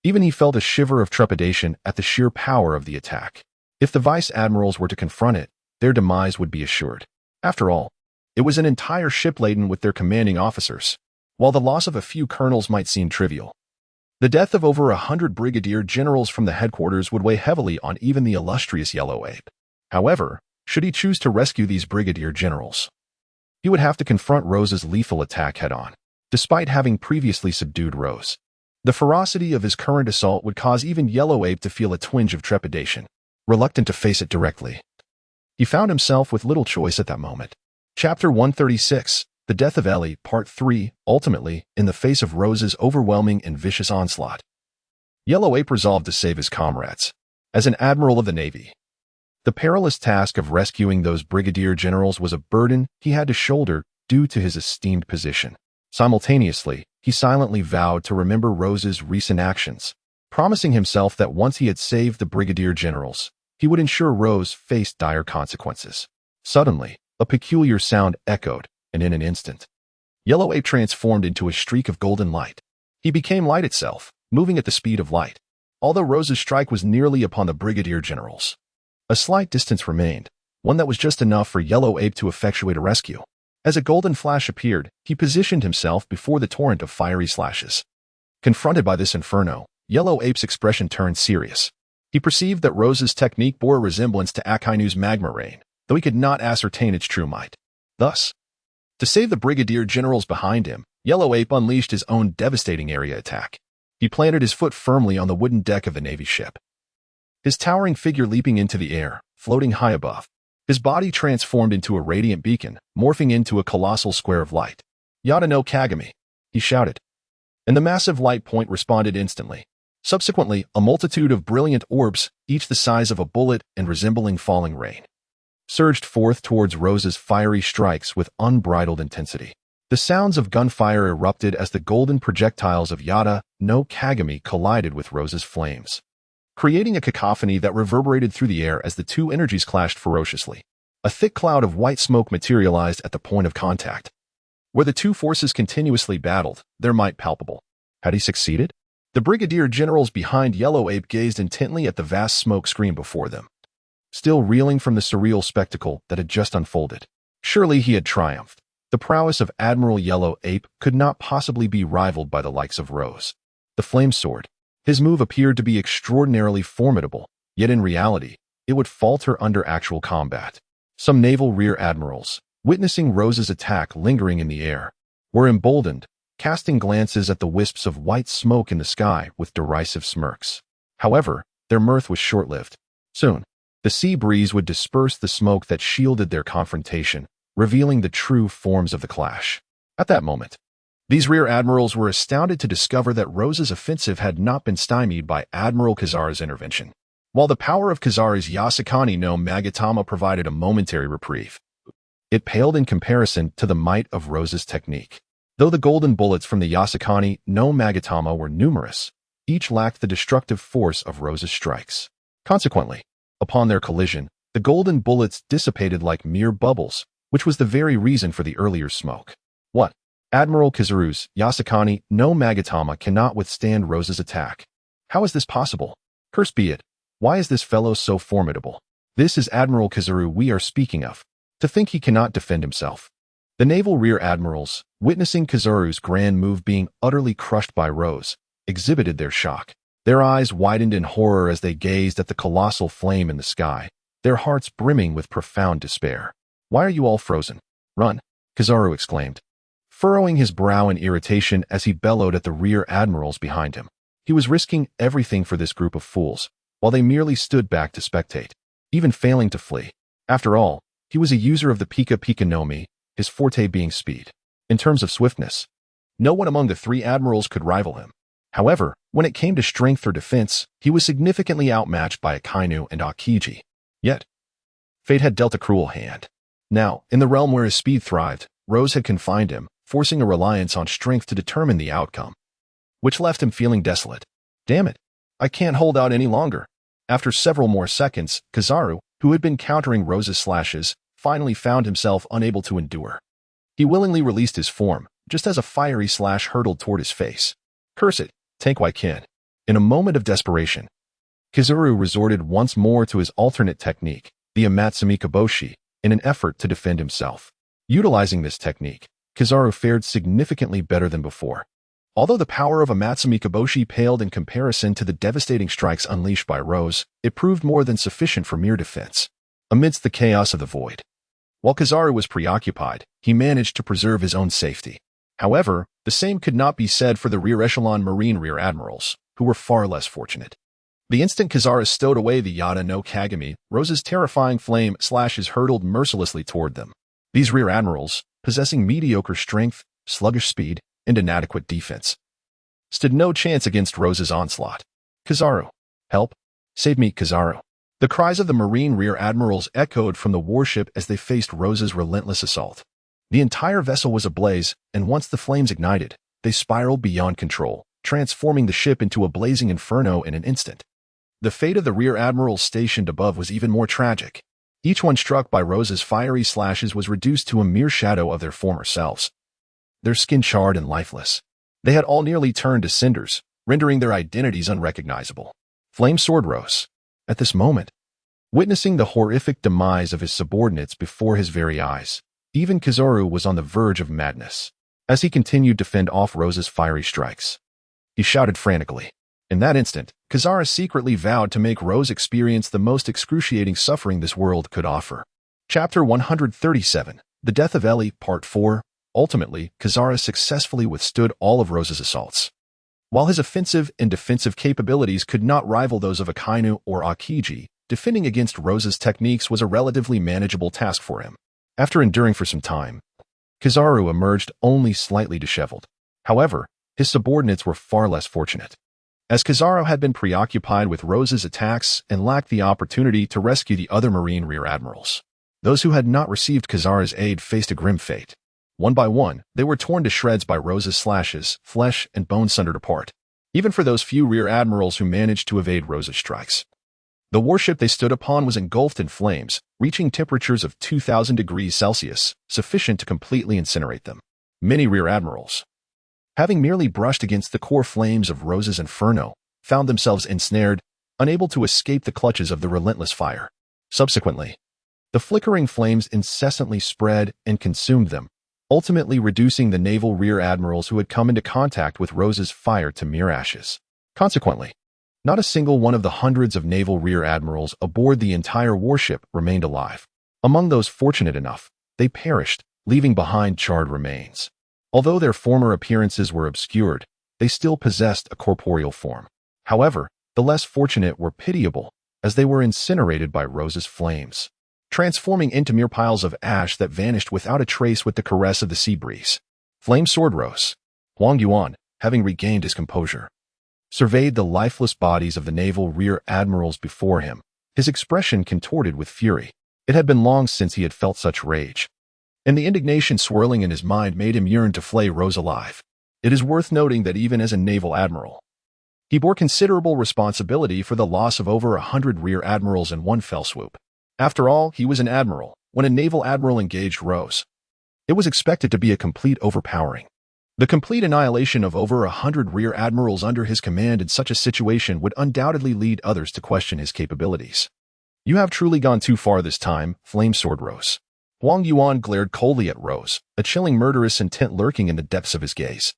Even he felt a shiver of trepidation at the sheer power of the attack. If the vice admirals were to confront it, their demise would be assured. After all, it was an entire ship laden with their commanding officers. While the loss of a few colonels might seem trivial, the death of over 100 brigadier generals from the headquarters would weigh heavily on even the illustrious yellow ape. However, should he choose to rescue these brigadier generals, he would have to confront Rose's lethal attack head-on. Despite having previously subdued Rose, the ferocity of his current assault would cause even Yellow Ape to feel a twinge of trepidation. Reluctant to face it directly, he found himself with little choice at that moment. Chapter 136. The Death of Ellie, Part 3, ultimately, in the face of Rose's overwhelming and vicious onslaught. Yellow Ape resolved to save his comrades. As an admiral of the Navy, the perilous task of rescuing those brigadier generals was a burden he had to shoulder due to his esteemed position. Simultaneously, he silently vowed to remember Rose's recent actions, promising himself that once he had saved the brigadier generals, he would ensure Rose faced dire consequences. Suddenly, a peculiar sound echoed, and in an instant, Yellow Ape transformed into a streak of golden light. He became light itself, moving at the speed of light. Although Rose's strike was nearly upon the brigadier generals, a slight distance remained, one that was just enough for Yellow Ape to effectuate a rescue. As a golden flash appeared, he positioned himself before the torrent of fiery slashes. Confronted by this inferno, Yellow Ape's expression turned serious. He perceived that Rose's technique bore a resemblance to Akainu's magma rain, though he could not ascertain its true might. Thus, to save the brigadier generals behind him, Yellow Ape unleashed his own devastating area attack. He planted his foot firmly on the wooden deck of the Navy ship, his towering figure leaping into the air, floating high above. His body transformed into a radiant beacon, morphing into a colossal square of light. "Yada no Kagami," he shouted, and the massive light point responded instantly. Subsequently, a multitude of brilliant orbs, each the size of a bullet and resembling falling rain, surged forth towards Rose's fiery strikes with unbridled intensity. The sounds of gunfire erupted as the golden projectiles of Yada no Kagami collided with Rose's flames, creating a cacophony that reverberated through the air as the two energies clashed ferociously. A thick cloud of white smoke materialized at the point of contact. Where the two forces continuously battled, their might palpable. Had he succeeded? The brigadier generals behind Yellow Ape gazed intently at the vast smoke screen before them, still reeling from the surreal spectacle that had just unfolded. Surely he had triumphed. The prowess of Admiral Yellow Ape could not possibly be rivaled by the likes of Rose. The flame sword. His move appeared to be extraordinarily formidable, yet in reality, it would falter under actual combat. Some naval rear admirals, witnessing Rose's attack lingering in the air, were emboldened, casting glances at the wisps of white smoke in the sky with derisive smirks. However, their mirth was short-lived. Soon, the sea breeze would disperse the smoke that shielded their confrontation, revealing the true forms of the clash. At that moment, these rear admirals were astounded to discover that Rose's offensive had not been stymied by Admiral Kizaru's intervention. While the power of Kizaru's Yasakani no Magatama provided a momentary reprieve, it paled in comparison to the might of Rose's technique. Though the golden bullets from the Yasakani no Magatama were numerous, each lacked the destructive force of Rose's strikes. Consequently, upon their collision, the golden bullets dissipated like mere bubbles, which was the very reason for the earlier smoke. What? Admiral Kizaru's Yasakani no Magatama cannot withstand Rose's attack. How is this possible? Cursed be it. Why is this fellow so formidable? This is Admiral Kizaru we are speaking of. To think he cannot defend himself. The naval rear admirals, witnessing Kizaru's grand move being utterly crushed by Rose, exhibited their shock. Their eyes widened in horror as they gazed at the colossal flame in the sky, their hearts brimming with profound despair. "Why are you all frozen? Run!" Kizaru exclaimed, furrowing his brow in irritation as he bellowed at the rear admirals behind him. He was risking everything for this group of fools, while they merely stood back to spectate, even failing to flee. After all, he was a user of the Pika Pika no Mi, his forte being speed. In terms of swiftness, no one among the three admirals could rival him. However, when it came to strength or defense, he was significantly outmatched by Akainu and Akiji. Yet, fate had dealt a cruel hand. Now, in the realm where his speed thrived, Rose had confined him, forcing a reliance on strength to determine the outcome, which left him feeling desolate. "Damn it, I can't hold out any longer." After several more seconds, Kizaru, who had been countering Rose's slashes, finally found himself unable to endure. He willingly released his form, just as a fiery slash hurtled toward his face. "Curse it, Tank Ken." In a moment of desperation, Kizaru resorted once more to his alternate technique, the Amatsumi Kaboshi, in an effort to defend himself. Utilizing this technique, Kizaru fared significantly better than before. Although the power of Amatsumi Kaboshi paled in comparison to the devastating strikes unleashed by Rose, it proved more than sufficient for mere defense. Amidst the chaos of the void, while Kizaru was preoccupied, he managed to preserve his own safety. However, the same could not be said for the rear echelon marine rear admirals, who were far less fortunate. The instant Kizaru stowed away the Yada no Kagami, Rose's terrifying flame slashes hurtled mercilessly toward them. These rear admirals, possessing mediocre strength, sluggish speed, and inadequate defense, stood no chance against Rose's onslaught. "Kizaru! Help! Save me, Kizaru!" The cries of the Marine rear admirals echoed from the warship as they faced Rose's relentless assault. The entire vessel was ablaze, and once the flames ignited, they spiraled beyond control, transforming the ship into a blazing inferno in an instant. The fate of the rear admirals stationed above was even more tragic. Each one struck by Rose's fiery slashes was reduced to a mere shadow of their former selves. Their skin charred and lifeless. They had all nearly turned to cinders, rendering their identities unrecognizable. Flame Sword rose. At this moment, witnessing the horrific demise of his subordinates before his very eyes, even Kizaru was on the verge of madness. As he continued to fend off Rose's fiery strikes, he shouted frantically. In that instant, Kizaru secretly vowed to make Rose experience the most excruciating suffering this world could offer. Chapter 137, The Death of Ellie, Part 4. Ultimately, Kizaru successfully withstood all of Rose's assaults. While his offensive and defensive capabilities could not rival those of Akainu or Akiji, defending against Rose's techniques was a relatively manageable task for him. After enduring for some time, Kizaru emerged only slightly disheveled. However, his subordinates were far less fortunate. As Kizaru had been preoccupied with Rose's attacks and lacked the opportunity to rescue the other Marine rear admirals, those who had not received Kizaru's aid faced a grim fate. One by one, they were torn to shreds by Rose's slashes, flesh and bone sundered apart, even for those few rear admirals who managed to evade Rose's strikes. The warship they stood upon was engulfed in flames, reaching temperatures of 2,000 degrees Celsius, sufficient to completely incinerate them. Many rear admirals, having merely brushed against the core flames of Rose's inferno, found themselves ensnared, unable to escape the clutches of the relentless fire. Subsequently, the flickering flames incessantly spread and consumed them, ultimately reducing the naval rear admirals who had come into contact with Rose's fire to mere ashes. Consequently, not a single one of the hundreds of naval rear admirals aboard the entire warship remained alive. Among those fortunate enough, they perished, leaving behind charred remains. Although their former appearances were obscured, they still possessed a corporeal form. However, the less fortunate were pitiable, as they were incinerated by Rose's flames, transforming into mere piles of ash that vanished without a trace with the caress of the sea breeze. Flame Sword rose. Huang Yuan, having regained his composure, surveyed the lifeless bodies of the naval rear admirals before him, his expression contorted with fury. It had been long since he had felt such rage, and the indignation swirling in his mind made him yearn to flay Rose alive. It is worth noting that even as a naval admiral, he bore considerable responsibility for the loss of over 100 rear admirals in one fell swoop. After all, he was an admiral. When a naval admiral engaged Rose, it was expected to be a complete overpowering. The complete annihilation of over 100 rear admirals under his command in such a situation would undoubtedly lead others to question his capabilities. "You have truly gone too far this time," Flame Sword rose. Huang Yuan glared coldly at Rose, a chilling murderous intent lurking in the depths of his gaze.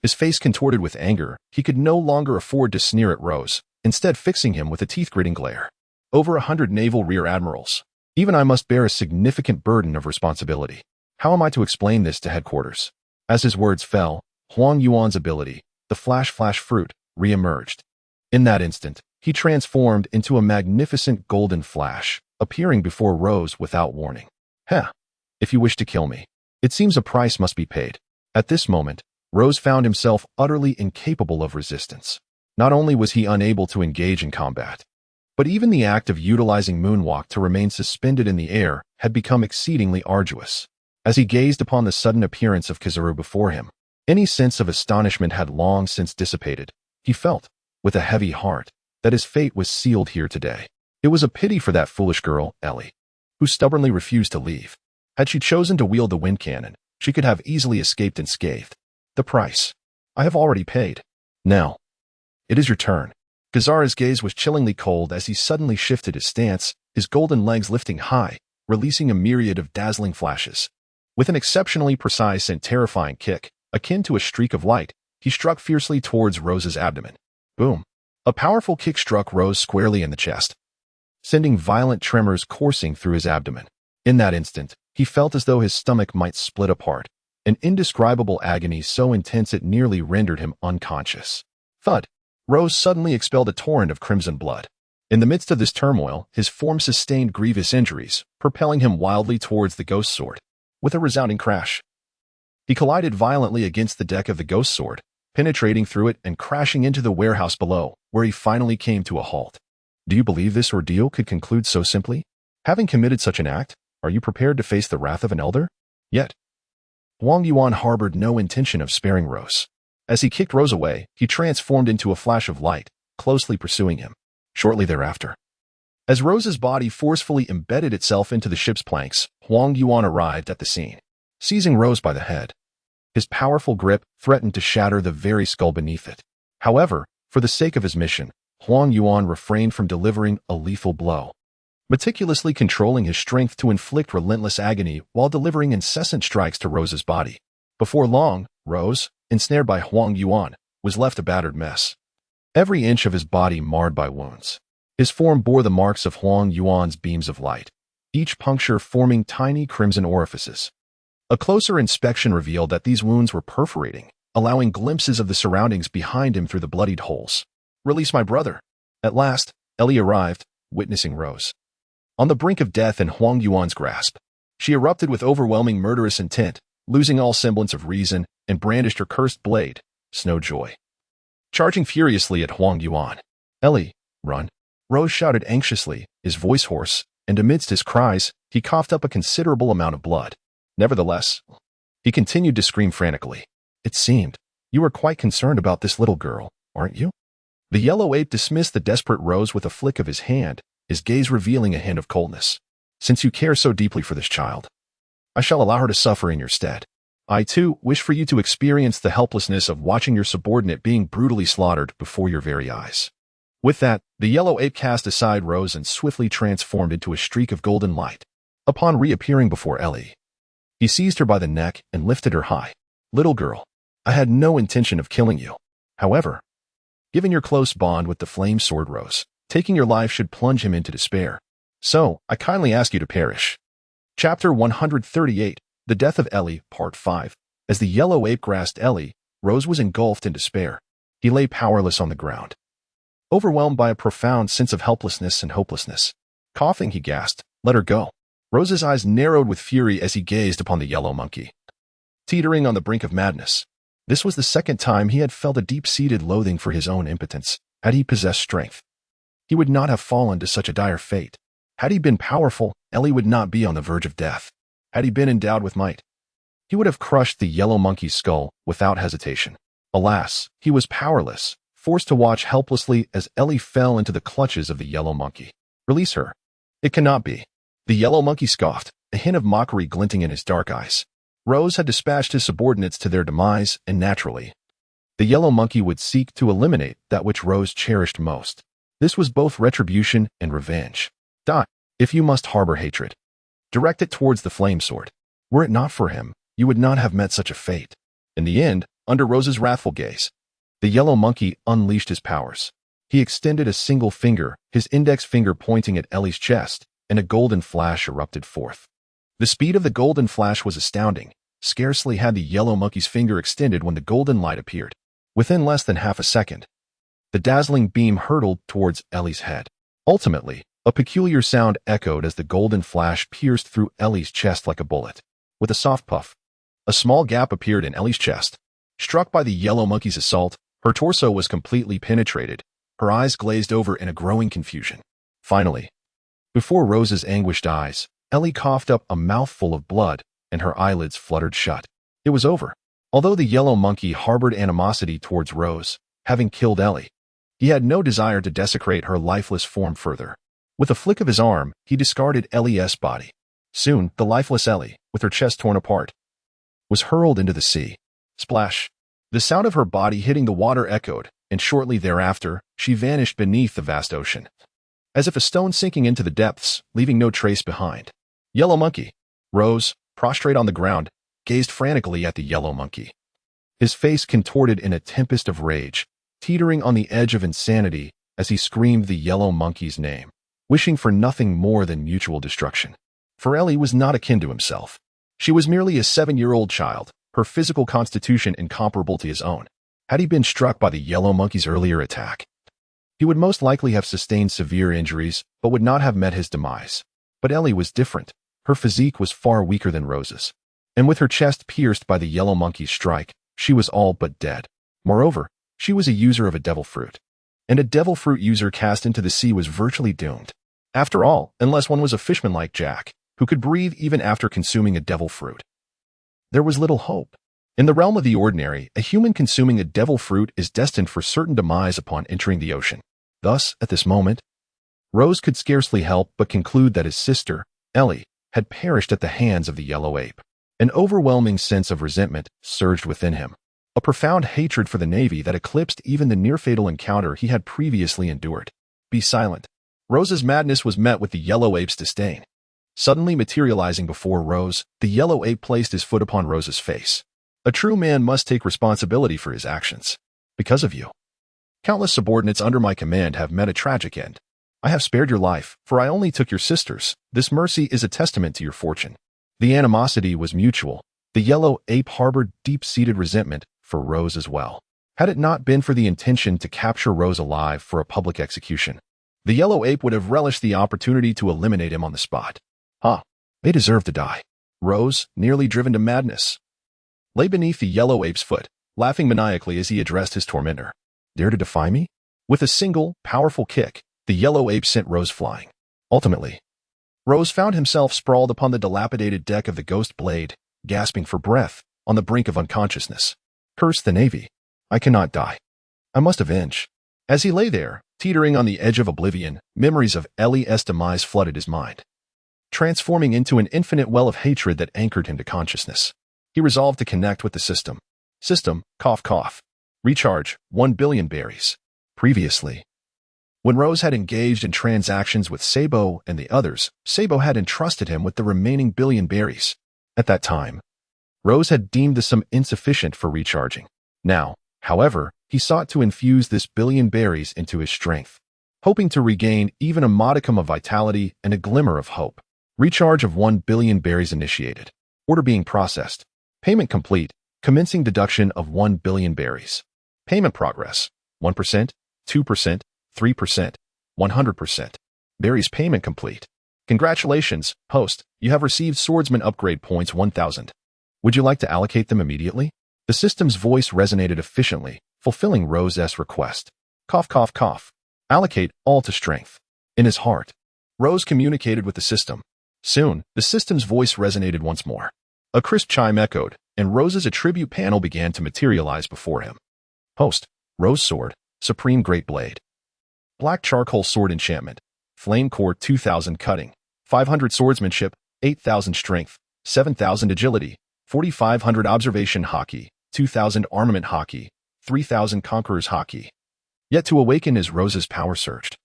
His face contorted with anger, he could no longer afford to sneer at Rose, instead fixing him with a teeth-gritting glare. Over 100 naval rear admirals. Even I must bear a significant burden of responsibility. How am I to explain this to headquarters? As his words fell, Huang Yuan's ability, the flash fruit, re-emerged. In that instant, he transformed into a magnificent golden flash, appearing before Rose without warning. "Heh, if you wish to kill me, it seems a price must be paid." At this moment, Rose found himself utterly incapable of resistance. Not only was he unable to engage in combat, but even the act of utilizing moonwalk to remain suspended in the air had become exceedingly arduous. As he gazed upon the sudden appearance of Kizaru before him, any sense of astonishment had long since dissipated. He felt, with a heavy heart, that his fate was sealed here today. It was a pity for that foolish girl, Ellie, who stubbornly refused to leave. Had she chosen to wield the wind cannon, she could have easily escaped unscathed. The price I have already paid. Now, it is your turn. Kizaru's gaze was chillingly cold as he suddenly shifted his stance, his golden legs lifting high, releasing a myriad of dazzling flashes. With an exceptionally precise and terrifying kick, akin to a streak of light, he struck fiercely towards Rose's abdomen. Boom! A powerful kick struck Rose squarely in the chest, sending violent tremors coursing through his abdomen. In that instant, he felt as though his stomach might split apart, an indescribable agony so intense it nearly rendered him unconscious. Thud! Rose suddenly expelled a torrent of crimson blood. In the midst of this turmoil, his form sustained grievous injuries, propelling him wildly towards the ghost sword. With a resounding crash, He collided violently against the deck of the ghost sword, penetrating through it and crashing into the warehouse below, where he finally came to a halt. Do you believe this ordeal could conclude so simply? Having committed such an act, are you prepared to face the wrath of an elder? Yet, Huang Yuan harbored no intention of sparing Rose. As he kicked Rose away, he transformed into a flash of light, closely pursuing him. Shortly thereafter, as Rose's body forcefully embedded itself into the ship's planks, Huang Yuan arrived at the scene. Seizing Rose by the head, his powerful grip threatened to shatter the very skull beneath it. However, for the sake of his mission, Huang Yuan refrained from delivering a lethal blow, meticulously controlling his strength to inflict relentless agony while delivering incessant strikes to Rose's body. Before long, Rose, ensnared by Huang Yuan, was left a battered mess. Every inch of his body marred by wounds. His form bore the marks of Huang Yuan's beams of light, each puncture forming tiny crimson orifices. A closer inspection revealed that these wounds were perforating, allowing glimpses of the surroundings behind him through the bloodied holes. Release my brother. At last, Ellie arrived, witnessing Rose on the brink of death in Huang Yuan's grasp. She erupted with overwhelming murderous intent, losing all semblance of reason, and brandished her cursed blade, Snow Joy, charging furiously at Huang Yuan. Ellie, run. Rose shouted anxiously, his voice hoarse, and amidst his cries, he coughed up a considerable amount of blood. Nevertheless, he continued to scream frantically. It seemed, you are quite concerned about this little girl, aren't you? The yellow ape dismissed the desperate Rose with a flick of his hand, his gaze revealing a hint of coldness. Since you care so deeply for this child, I shall allow her to suffer in your stead. I, too, wish for you to experience the helplessness of watching your subordinate being brutally slaughtered before your very eyes. With that, the yellow ape cast aside Rose and swiftly transformed into a streak of golden light. Upon reappearing before Ellie, he seized her by the neck and lifted her high. Little girl, I had no intention of killing you. However, given your close bond with the flame sword Rose, taking your life should plunge him into despair. So, I kindly ask you to perish. Chapter 138, The Death of Ellie, Part 5. As the yellow ape grasped Ellie, Rose was engulfed in despair. He lay powerless on the ground, overwhelmed by a profound sense of helplessness and hopelessness. Coughing, he gasped, let her go. Rose's eyes narrowed with fury as he gazed upon the yellow monkey, teetering on the brink of madness. This was the second time he had felt a deep-seated loathing for his own impotence. Had he possessed strength, he would not have fallen to such a dire fate. Had he been powerful, Ellie would not be on the verge of death. Had he been endowed with might, he would have crushed the yellow monkey's skull without hesitation. Alas, he was powerless, forced to watch helplessly as Ellie fell into the clutches of the yellow monkey. Release her. It cannot be. The yellow monkey scoffed, a hint of mockery glinting in his dark eyes. Rose had dispatched his subordinates to their demise, and naturally, the yellow monkey would seek to eliminate that which Rose cherished most. This was both retribution and revenge. If you must harbor hatred, direct it towards the flame sword. Were it not for him, you would not have met such a fate. In the end, under Rose's wrathful gaze, the yellow monkey unleashed his powers. He extended a single finger, his index finger pointing at Ellie's chest, and a golden flash erupted forth. The speed of the golden flash was astounding. Scarcely had the yellow monkey's finger extended when the golden light appeared. Within less than half a second, the dazzling beam hurtled towards Ellie's head. Ultimately, a peculiar sound echoed as the golden flash pierced through Ellie's chest like a bullet. With a soft puff, a small gap appeared in Ellie's chest. Struck by the yellow monkey's assault, her torso was completely penetrated, her eyes glazed over in a growing confusion. Finally, before Rose's anguished eyes, Ellie coughed up a mouthful of blood, and her eyelids fluttered shut. It was over. Although the yellow monkey harbored animosity towards Rose, having killed Ellie, he had no desire to desecrate her lifeless form further. With a flick of his arm, he discarded Ellie's body. Soon, the lifeless Ellie, with her chest torn apart, was hurled into the sea. Splash! The sound of her body hitting the water echoed, and shortly thereafter, she vanished beneath the vast ocean, as if a stone sinking into the depths, leaving no trace behind. Yellow monkey. Rose, prostrate on the ground, gazed frantically at the yellow monkey, his face contorted in a tempest of rage, teetering on the edge of insanity as he screamed the yellow monkey's name, wishing for nothing more than mutual destruction. For Ellie was not akin to himself. She was merely a 7-year-old child, her physical constitution incomparable to his own. Had he been struck by the yellow monkey's earlier attack, he would most likely have sustained severe injuries, but would not have met his demise. But Ellie was different. Her physique was far weaker than Rose's. and with her chest pierced by the yellow monkey's strike, she was all but dead. Moreover, she was a user of a devil fruit, and a devil fruit user cast into the sea was virtually doomed. After all, unless one was a fishman like Jack, who could breathe even after consuming a devil fruit, there was little hope. In the realm of the ordinary, a human consuming a devil fruit is destined for certain demise upon entering the ocean. Thus, at this moment, Rose could scarcely help but conclude that his sister, Ellie, had perished at the hands of the yellow ape. An overwhelming sense of resentment surged within him, a profound hatred for the Navy that eclipsed even the near-fatal encounter he had previously endured. Be silent. Rose's madness was met with the yellow ape's disdain. Suddenly materializing before Rose, the yellow ape placed his foot upon Rose's face. A true man must take responsibility for his actions. Because of you, countless subordinates under my command have met a tragic end. I have spared your life, for I only took your sister's. This mercy is a testament to your fortune. The animosity was mutual. The yellow ape harbored deep-seated resentment for Rose as well. Had it not been for the intention to capture Rose alive for a public execution, the yellow ape would have relished the opportunity to eliminate him on the spot. They deserve to die. Rose, nearly driven to madness, lay beneath the yellow ape's foot, laughing maniacally as he addressed his tormentor. Dare to defy me? With a single, powerful kick, the yellow ape sent Rose flying. Ultimately, Rose found himself sprawled upon the dilapidated deck of the Ghost Blade, gasping for breath, on the brink of unconsciousness. Curse the Navy. I cannot die. I must avenge. As he lay there, teetering on the edge of oblivion, memories of Ellie's demise flooded his mind, transforming into an infinite well of hatred that anchored him to consciousness. He resolved to connect with the system. System, cough cough. Recharge, 1 billion berries. Previously, when Rose had engaged in transactions with Sabo and the others, Sabo had entrusted him with the remaining billion berries. At that time, Rose had deemed the sum insufficient for recharging. Now, however, he sought to infuse this billion berries into his strength, hoping to regain even a modicum of vitality and a glimmer of hope. Recharge of 1 billion berries initiated. Order being processed. Payment complete. Commencing deduction of 1 billion berries. Payment progress. 1%, 2%, 3%, 100%. Berries payment complete. Congratulations, host. You have received Swordsman upgrade points 1,000. Would you like to allocate them immediately? The system's voice resonated efficiently, fulfilling Rose's request. Cough, cough, cough. Allocate all to strength. In his heart, Rose communicated with the system. Soon, the system's voice resonated once more. A crisp chime echoed, and Rose's attribute panel began to materialize before him. Host, Rose Sword, Supreme Great Blade. Black Charcoal Sword Enchantment. Flame Core 2000 Cutting. 500 Swordsmanship, 8,000 Strength, 7,000 Agility, 4,500 Observation Hockey, 2,000 Armament Hockey, 3,000 Conqueror's Hockey. Yet to awaken as Rose's power surged,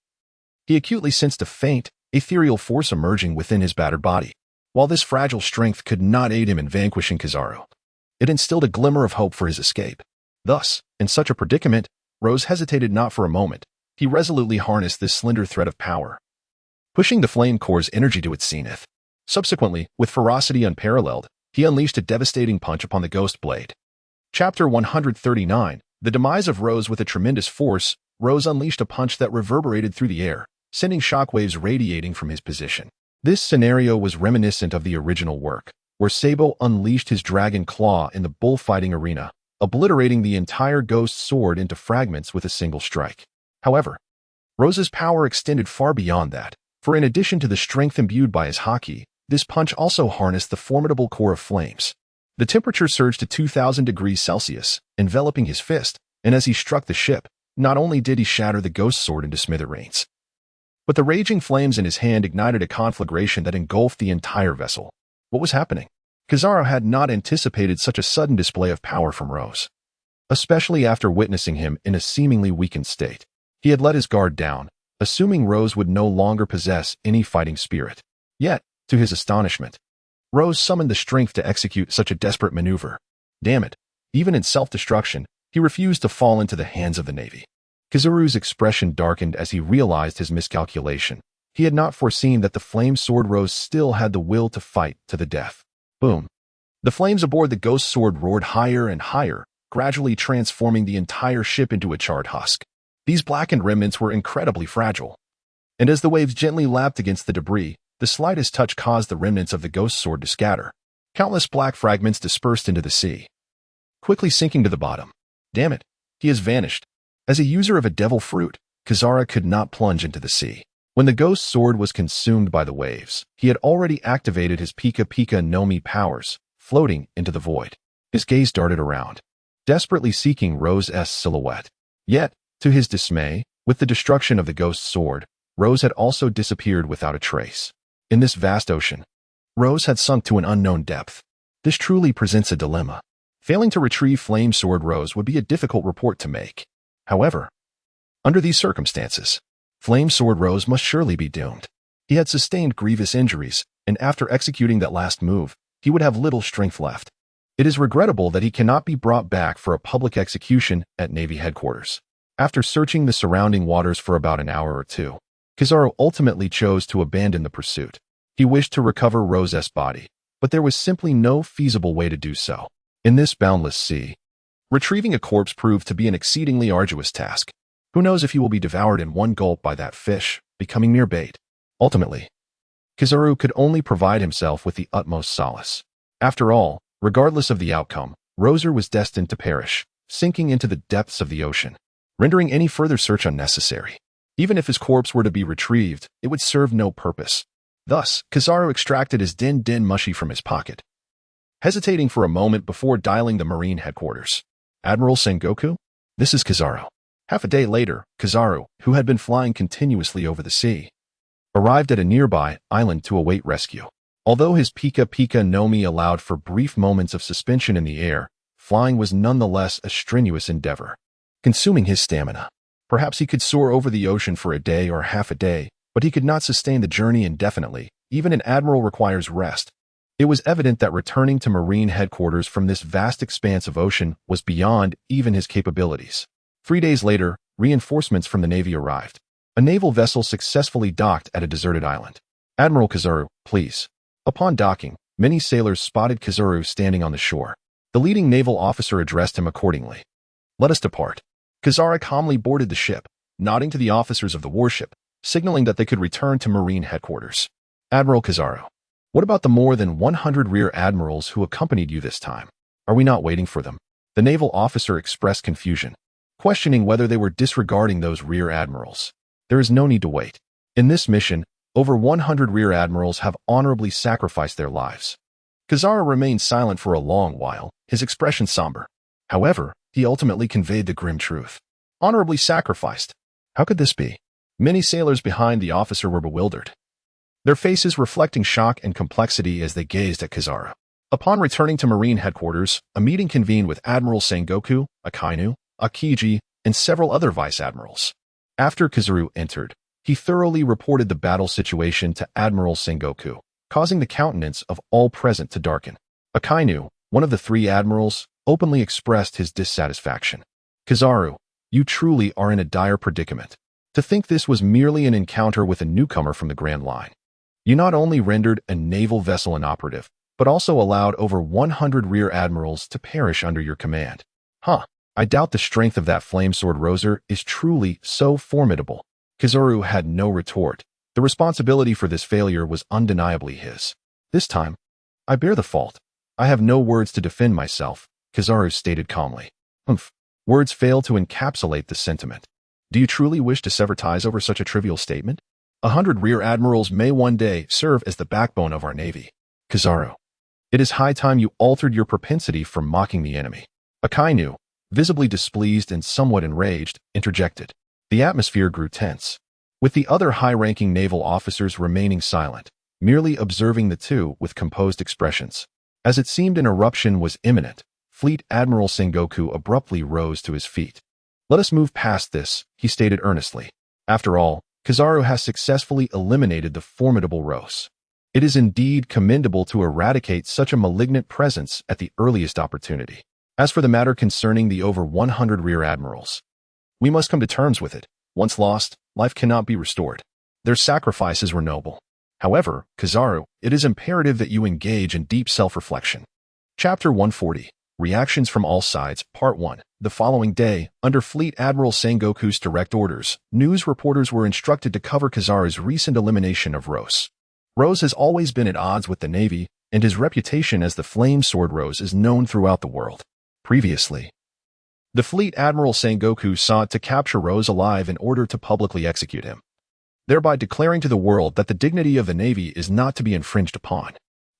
he acutely sensed a faint, ethereal force emerging within his battered body. While this fragile strength could not aid him in vanquishing Kizaru, it instilled a glimmer of hope for his escape. Thus, in such a predicament, Rose hesitated not for a moment. He resolutely harnessed this slender thread of power, pushing the flame core's energy to its zenith. Subsequently, with ferocity unparalleled, he unleashed a devastating punch upon the Ghost Blade. Chapter 139. The demise of Rose. With a tremendous force, Rose unleashed a punch that reverberated through the air, sending shockwaves radiating from his position. This scenario was reminiscent of the original work, where Sabo unleashed his dragon claw in the bullfighting arena, obliterating the entire ghost sword into fragments with a single strike. However, Rose's power extended far beyond that, for in addition to the strength imbued by his haki, this punch also harnessed the formidable core of flames. The temperature surged to 2,000 degrees Celsius, enveloping his fist, and as he struck the ship, not only did he shatter the ghost sword into smithereens, but the raging flames in his hand ignited a conflagration that engulfed the entire vessel. What was happening? Kizaru had not anticipated such a sudden display of power from Rose, especially after witnessing him in a seemingly weakened state. He had let his guard down, assuming Rose would no longer possess any fighting spirit. Yet, to his astonishment, Rose summoned the strength to execute such a desperate maneuver. Damn it, even in self-destruction, he refused to fall into the hands of the Navy. Kizaru's expression darkened as he realized his miscalculation. He had not foreseen that the flame sword Rose still had the will to fight to the death. Boom. The flames aboard the ghost sword roared higher and higher, gradually transforming the entire ship into a charred husk. These blackened remnants were incredibly fragile, and as the waves gently lapped against the debris, the slightest touch caused the remnants of the ghost sword to scatter. Countless black fragments dispersed into the sea, quickly sinking to the bottom. Damn it, he has vanished. As a user of a devil fruit, Kizara could not plunge into the sea. When the ghost sword was consumed by the waves, he had already activated his Pika Pika no Mi powers, floating into the void. His gaze darted around, desperately seeking Rose's silhouette. Yet, to his dismay, with the destruction of the ghost sword, Rose had also disappeared without a trace. In this vast ocean, Rose had sunk to an unknown depth. This truly presents a dilemma. Failing to retrieve Flame Sword Rose would be a difficult report to make. However, under these circumstances, Flame Sword Rose must surely be doomed. He had sustained grievous injuries, and after executing that last move, he would have little strength left. It is regrettable that he cannot be brought back for a public execution at Navy headquarters. After searching the surrounding waters for about an hour or two, Kizaru ultimately chose to abandon the pursuit. He wished to recover Rose's body, but there was simply no feasible way to do so. In this boundless sea, retrieving a corpse proved to be an exceedingly arduous task. Who knows if he will be devoured in one gulp by that fish, becoming mere bait. Ultimately, Kizaru could only provide himself with the utmost solace. After all, regardless of the outcome, Roser was destined to perish, sinking into the depths of the ocean, rendering any further search unnecessary. Even if his corpse were to be retrieved, it would serve no purpose. Thus, Kizaru extracted his Din Din Mushi from his pocket, hesitating for a moment before dialing the Marine headquarters. Admiral Sengoku? This is Kizaru. Half a day later, Kizaru, who had been flying continuously over the sea, arrived at a nearby island to await rescue. Although his Pika Pika no Mi allowed for brief moments of suspension in the air, flying was nonetheless a strenuous endeavor, consuming his stamina. Perhaps he could soar over the ocean for a day or half a day, but he could not sustain the journey indefinitely. Even an admiral requires rest. It was evident that returning to Marine headquarters from this vast expanse of ocean was beyond even his capabilities. 3 days later, reinforcements from the Navy arrived. A naval vessel successfully docked at a deserted island. Admiral Kizaru, please. Upon docking, many sailors spotted Kizaru standing on the shore. The leading naval officer addressed him accordingly. Let us depart. Kizaru calmly boarded the ship, nodding to the officers of the warship, signaling that they could return to Marine headquarters. Admiral Kizaru, what about the more than 100 rear admirals who accompanied you this time? Are we not waiting for them? The naval officer expressed confusion, questioning whether they were disregarding those rear admirals. There is no need to wait. In this mission, over 100 rear admirals have honorably sacrificed their lives. Kizaru remained silent for a long while, his expression somber. However, he ultimately conveyed the grim truth. Honorably sacrificed. How could this be? Many sailors behind the officer were bewildered, their faces reflecting shock and complexity as they gazed at Kizaru. Upon returning to Marine headquarters, a meeting convened with Admiral Sengoku, Akainu, Akiji, and several other vice-admirals. After Kizaru entered, he thoroughly reported the battle situation to Admiral Sengoku, causing the countenance of all present to darken. Akainu, one of the 3 admirals, openly expressed his dissatisfaction. Kizaru, you truly are in a dire predicament. To think this was merely an encounter with a newcomer from the Grand Line. You not only rendered a naval vessel inoperative, but also allowed over 100 rear admirals to perish under your command. I doubt the strength of that flame sword Roser is truly so formidable. Kizaru had no retort. The responsibility for this failure was undeniably his. This time, I bear the fault. I have no words to defend myself, Kizaru stated calmly. Words fail to encapsulate the sentiment. Do you truly wish to sever ties over such a trivial statement? 100 rear admirals may one day serve as the backbone of our Navy. Kizaru, it is high time you altered your propensity for mocking the enemy. Akainu, visibly displeased and somewhat enraged, interjected. The atmosphere grew tense, with the other high-ranking naval officers remaining silent, merely observing the two with composed expressions. As it seemed an eruption was imminent, Fleet Admiral Sengoku abruptly rose to his feet. Let us move past this, he stated earnestly. After all, Kizaru has successfully eliminated the formidable Rose. It is indeed commendable to eradicate such a malignant presence at the earliest opportunity. As for the matter concerning the over 100 rear admirals, we must come to terms with it. Once lost, life cannot be restored. Their sacrifices were noble. However, Kizaru, it is imperative that you engage in deep self-reflection. Chapter 140, Reactions from All Sides, Part 1. The following day, under Fleet Admiral Sengoku's direct orders, news reporters were instructed to cover Kizaru's recent elimination of Rose. Rose has always been at odds with the Navy, and his reputation as the Flame Sword Rose is known throughout the world. Previously, the Fleet Admiral Sengoku sought to capture Rose alive in order to publicly execute him, thereby declaring to the world that the dignity of the Navy is not to be infringed upon.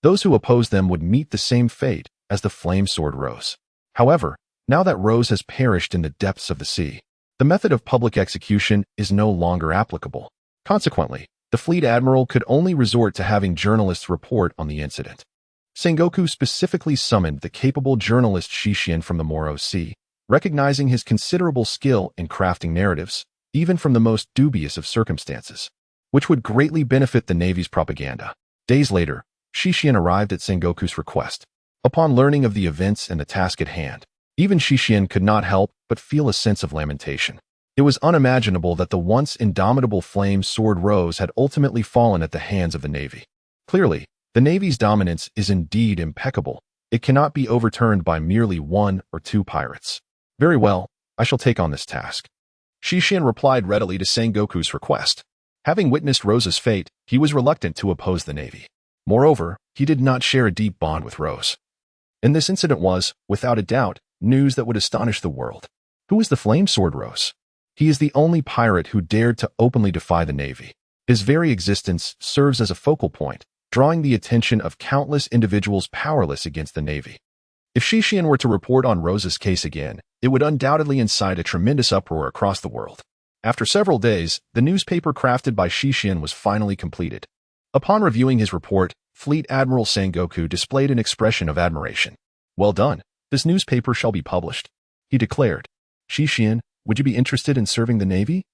Those who oppose them would meet the same fate as the Flame Sword Rose. However, now that Rose has perished in the depths of the sea, the method of public execution is no longer applicable. Consequently, the Fleet Admiral could only resort to having journalists report on the incident. Sengoku specifically summoned the capable journalist Shishin from the Moro Sea, recognizing his considerable skill in crafting narratives, even from the most dubious of circumstances, which would greatly benefit the Navy's propaganda. Days later, Shishin arrived at Sengoku's request. Upon learning of the events and the task at hand, even Shishin could not help but feel a sense of lamentation. It was unimaginable that the once indomitable Flame Sword Rose had ultimately fallen at the hands of the Navy. Clearly, the Navy's dominance is indeed impeccable. It cannot be overturned by merely one or two pirates. Very well, I shall take on this task. Shishin replied readily to Sengoku's request. Having witnessed Rose's fate, he was reluctant to oppose the Navy. Moreover, he did not share a deep bond with Rose. And this incident was, without a doubt, news that would astonish the world. Who is the Flame Sword Rose? He is the only pirate who dared to openly defy the Navy. His very existence serves as a focal point, drawing the attention of countless individuals powerless against the Navy. If Shishin were to report on Rose's case again, it would undoubtedly incite a tremendous uproar across the world. After several days, the newspaper crafted by Shishin was finally completed. Upon reviewing his report, Fleet Admiral Sengoku displayed an expression of admiration. "Well done. This newspaper shall be published," he declared. "Shishin, would you be interested in serving the Navy?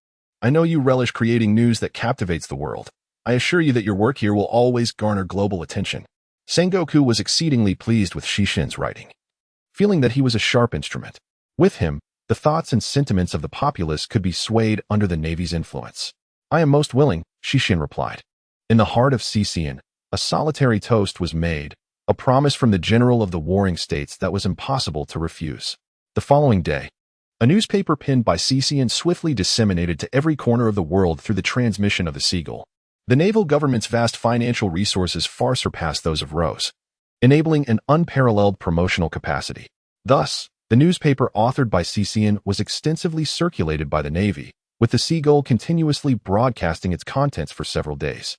I know you relish creating news that captivates the world. I assure you that your work here will always garner global attention." Sengoku was exceedingly pleased with Shishin's writing, feeling that he was a sharp instrument. With him, the thoughts and sentiments of the populace could be swayed under the Navy's influence. "I am most willing," Shishin replied. In the heart of Sisian, a solitary toast was made, a promise from the general of the warring states that was impossible to refuse. The following day, a newspaper penned by Sisian swiftly disseminated to every corner of the world through the transmission of the Seagull. The naval government's vast financial resources far surpassed those of Rose, enabling an unparalleled promotional capacity. Thus, the newspaper authored by Sisian was extensively circulated by the Navy, with the Seagull continuously broadcasting its contents for several days,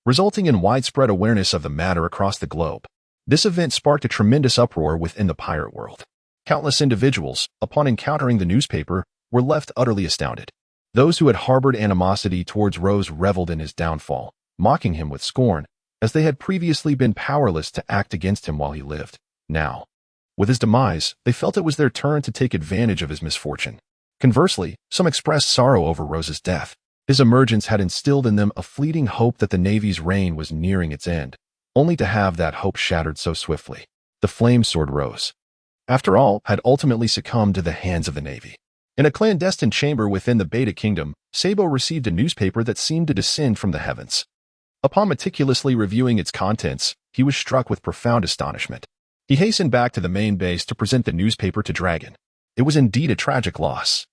resulting in widespread awareness of the matter across the globe. This event sparked a tremendous uproar within the pirate world. Countless individuals, upon encountering the newspaper, were left utterly astounded. Those who had harbored animosity towards Rose reveled in his downfall, mocking him with scorn, as they had previously been powerless to act against him while he lived. Now, with his demise, they felt it was their turn to take advantage of his misfortune. Conversely, some expressed sorrow over Rose's death. His emergence had instilled in them a fleeting hope that the Navy's reign was nearing its end, only to have that hope shattered so swiftly. The Flame Sword Rose, after all, had ultimately succumbed to the hands of the Navy. In a clandestine chamber within the Beta Kingdom, Sabo received a newspaper that seemed to descend from the heavens. Upon meticulously reviewing its contents, he was struck with profound astonishment. He hastened back to the main base to present the newspaper to Dragon. It was indeed a tragic loss.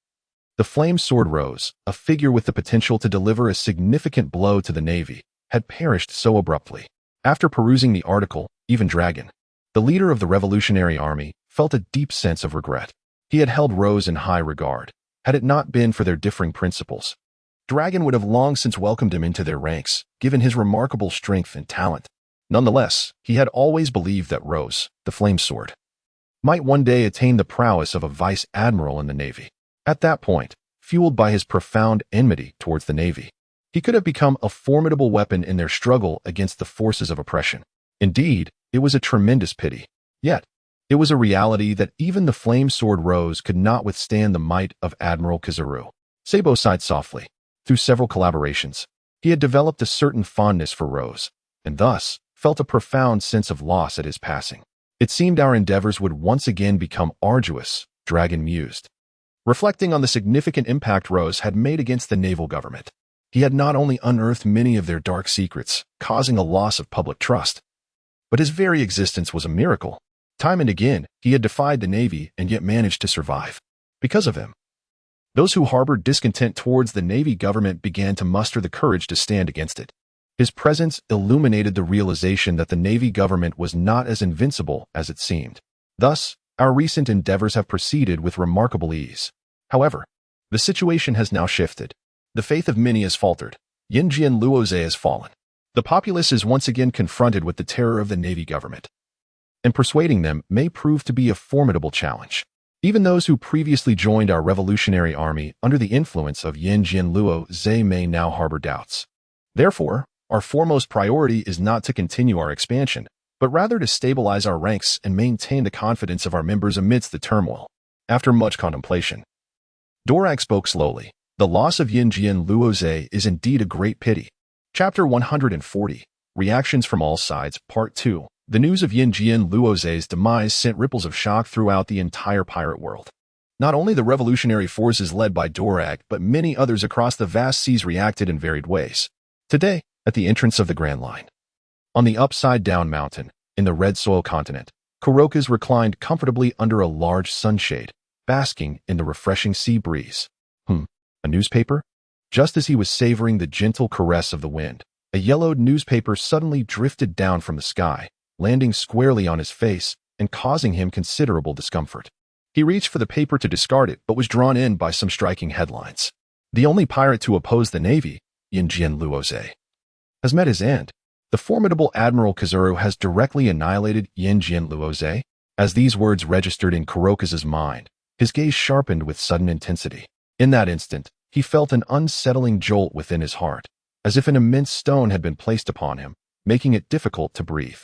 The Flame Sword Rose, a figure with the potential to deliver a significant blow to the Navy, had perished so abruptly. After perusing the article, even Dragon, the leader of the Revolutionary Army, felt a deep sense of regret. He had held Rose in high regard. Had it not been for their differing principles, Dragon would have long since welcomed him into their ranks, given his remarkable strength and talent. Nonetheless, he had always believed that Rose, the Flame Sword, might one day attain the prowess of a vice admiral in the Navy. At that point, fueled by his profound enmity towards the Navy, he could have become a formidable weapon in their struggle against the forces of oppression. Indeed, it was a tremendous pity. Yet, it was a reality that even the Flame Sword Rose could not withstand the might of Admiral Kizaru. Sabo sighed softly. Through several collaborations, he had developed a certain fondness for Rose, and thus felt a profound sense of loss at his passing. It seemed our endeavors would once again become arduous, Dragon mused. Reflecting on the significant impact Rose had made against the naval government, he had not only unearthed many of their dark secrets, causing a loss of public trust, but his very existence was a miracle. Time and again, he had defied the Navy and yet managed to survive. Because of him, those who harbored discontent towards the Navy government began to muster the courage to stand against it. His presence illuminated the realization that the Navy government was not as invincible as it seemed. Thus, our recent endeavors have proceeded with remarkable ease. However, the situation has now shifted. The faith of many has faltered. Yinjian Luozhe has fallen. The populace is once again confronted with the terror of the Navy government, and persuading them may prove to be a formidable challenge. Even those who previously joined our revolutionary army under the influence of Yinjian Luozhe may now harbor doubts. Therefore, our foremost priority is not to continue our expansion, but rather to stabilize our ranks and maintain the confidence of our members amidst the turmoil. After much contemplation, Dorag spoke slowly. The loss of Yinjian Luozhe is indeed a great pity. Chapter 140, Reactions from All Sides, Part 2. The news of Yinjian Luozhe's demise sent ripples of shock throughout the entire pirate world. Not only the revolutionary forces led by Dorag, but many others across the vast seas reacted in varied ways. Today, at the entrance of the Grand Line, on the upside-down mountain, in the Red Soil continent, Kurokas reclined comfortably under a large sunshade, basking in the refreshing sea breeze. A newspaper? Just as he was savoring the gentle caress of the wind, a yellowed newspaper suddenly drifted down from the sky, landing squarely on his face and causing him considerable discomfort. He reached for the paper to discard it, but was drawn in by some striking headlines. The only pirate to oppose the Navy, Yinjian Luozhe, has met his end. The formidable Admiral Kazuru has directly annihilated Yinjian Luozhe. As these words registered in Kurokas's mind, his gaze sharpened with sudden intensity. In that instant, he felt an unsettling jolt within his heart, as if an immense stone had been placed upon him, making it difficult to breathe.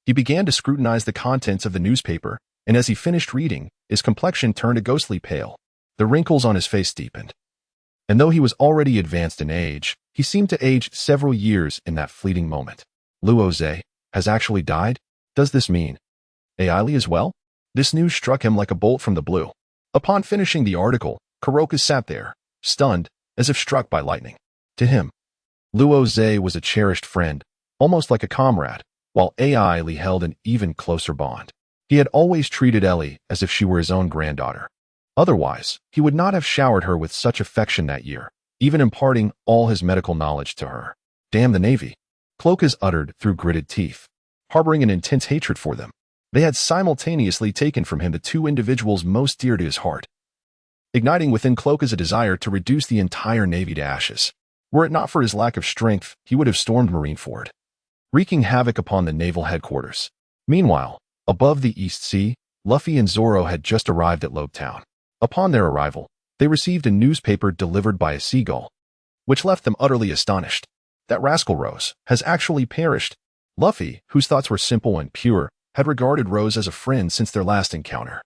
He began to scrutinize the contents of the newspaper, and as he finished reading, his complexion turned a ghostly pale. The wrinkles on his face deepened. And though he was already advanced in age, he seemed to age several years in that fleeting moment. Luozhe has actually died? Does this mean Ailey as well? This news struck him like a bolt from the blue. Upon finishing the article, Kurokas sat there, stunned, as if struck by lightning. To him, Luozhe was a cherished friend, almost like a comrade, while Ailey held an even closer bond. He had always treated Ellie as if she were his own granddaughter. Otherwise, he would not have showered her with such affection that year, even imparting all his medical knowledge to her. Damn the Navy, Cloakas uttered through gritted teeth, harboring an intense hatred for them. They had simultaneously taken from him the two individuals most dear to his heart, igniting within Cloakas a desire to reduce the entire Navy to ashes. Were it not for his lack of strength, he would have stormed Marineford, wreaking havoc upon the naval headquarters. Meanwhile, above the East Sea, Luffy and Zoro had just arrived at Lobetown. Upon their arrival, they received a newspaper delivered by a seagull, which left them utterly astonished. That rascal Rose has actually perished. Luffy, whose thoughts were simple and pure, had regarded Rose as a friend since their last encounter.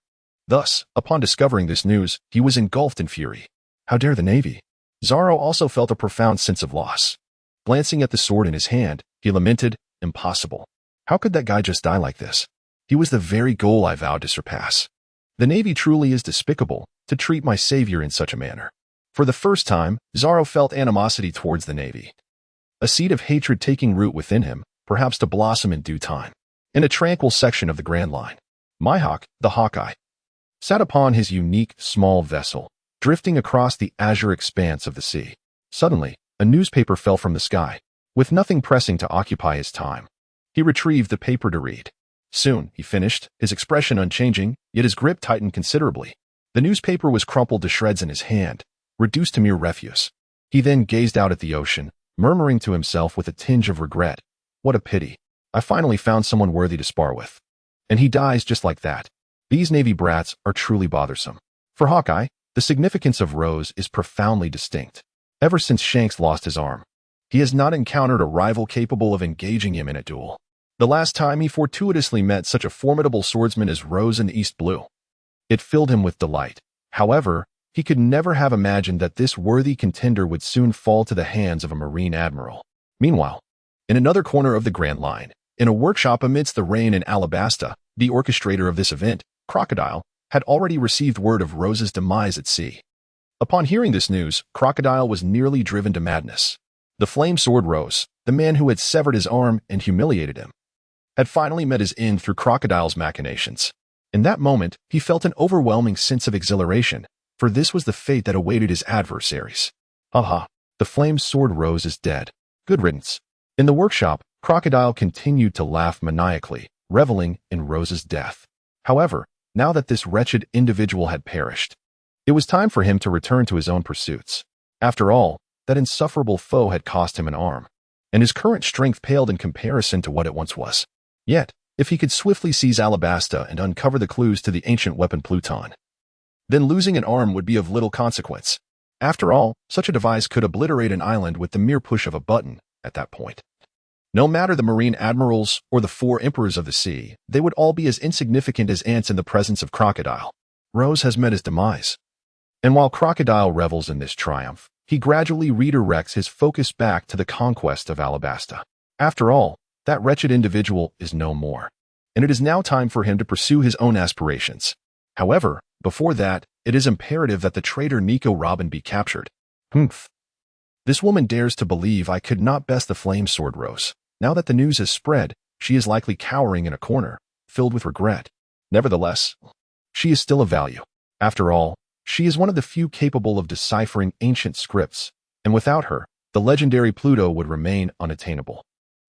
Thus, upon discovering this news, he was engulfed in fury. How dare the Navy? Zoro also felt a profound sense of loss. Glancing at the sword in his hand, he lamented, impossible. How could that guy just die like this? He was the very goal I vowed to surpass. The Navy truly is despicable to treat my savior in such a manner. For the first time, Zoro felt animosity towards the Navy, a seed of hatred taking root within him, perhaps to blossom in due time. In a tranquil section of the Grand Line, Mihawk, the Hawkeye, sat upon his unique, small vessel, drifting across the azure expanse of the sea. Suddenly, a newspaper fell from the sky. With nothing pressing to occupy his time, he retrieved the paper to read. Soon, he finished, his expression unchanging, yet his grip tightened considerably. The newspaper was crumpled to shreds in his hand, reduced to mere refuse. He then gazed out at the ocean, murmuring to himself with a tinge of regret, "What a pity. I finally found someone worthy to spar with." And he dies just like that. These Navy brats are truly bothersome. For Hawkeye, the significance of Rose is profoundly distinct. Ever since Shanks lost his arm, he has not encountered a rival capable of engaging him in a duel. The last time he fortuitously met such a formidable swordsman as Rose in the East Blue, it filled him with delight. However, he could never have imagined that this worthy contender would soon fall to the hands of a Marine admiral. Meanwhile, in another corner of the Grand Line, in a workshop amidst the rain in Alabasta, the orchestrator of this event, Crocodile, had already received word of Rose's demise at sea. Upon hearing this news, Crocodile was nearly driven to madness. The flame sword Rose, the man who had severed his arm and humiliated him, had finally met his end through Crocodile's machinations. In that moment, he felt an overwhelming sense of exhilaration, for this was the fate that awaited his adversaries. The flame sword Rose is dead. Good riddance. In the workshop, Crocodile continued to laugh maniacally, reveling in Rose's death. However, now that this wretched individual had perished, it was time for him to return to his own pursuits. After all, that insufferable foe had cost him an arm, and his current strength paled in comparison to what it once was. Yet, if he could swiftly seize Alabasta and uncover the clues to the ancient weapon Pluton, then losing an arm would be of little consequence. After all, such a device could obliterate an island with the mere push of a button at that point. No matter the marine admirals or the 4 emperors of the sea, they would all be as insignificant as ants in the presence of Crocodile. Rose has met his demise. And while Crocodile revels in this triumph, he gradually redirects his focus back to the conquest of Alabasta. After all, that wretched individual is no more, and it is now time for him to pursue his own aspirations. However, before that, it is imperative that the traitor Nico Robin be captured. Humph. This woman dares to believe I could not best the flame sword Rose. Now that the news has spread, she is likely cowering in a corner, filled with regret. Nevertheless, she is still of value. After all, she is one of the few capable of deciphering ancient scripts, and without her, the legendary Pluto would remain unattainable.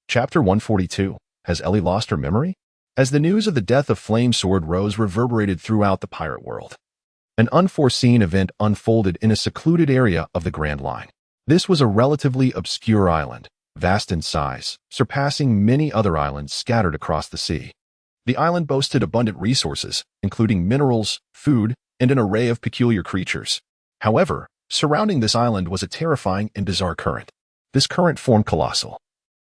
Chapter 142. Has Ellie lost her memory? As the news of the death of Flame Sword Rose reverberated throughout the pirate world, an unforeseen event unfolded in a secluded area of the Grand Line. This was a relatively obscure island, vast in size, surpassing many other islands scattered across the sea. The island boasted abundant resources, including minerals, food, and an array of peculiar creatures. However, surrounding this island was a terrifying and bizarre current. This current formed colossal,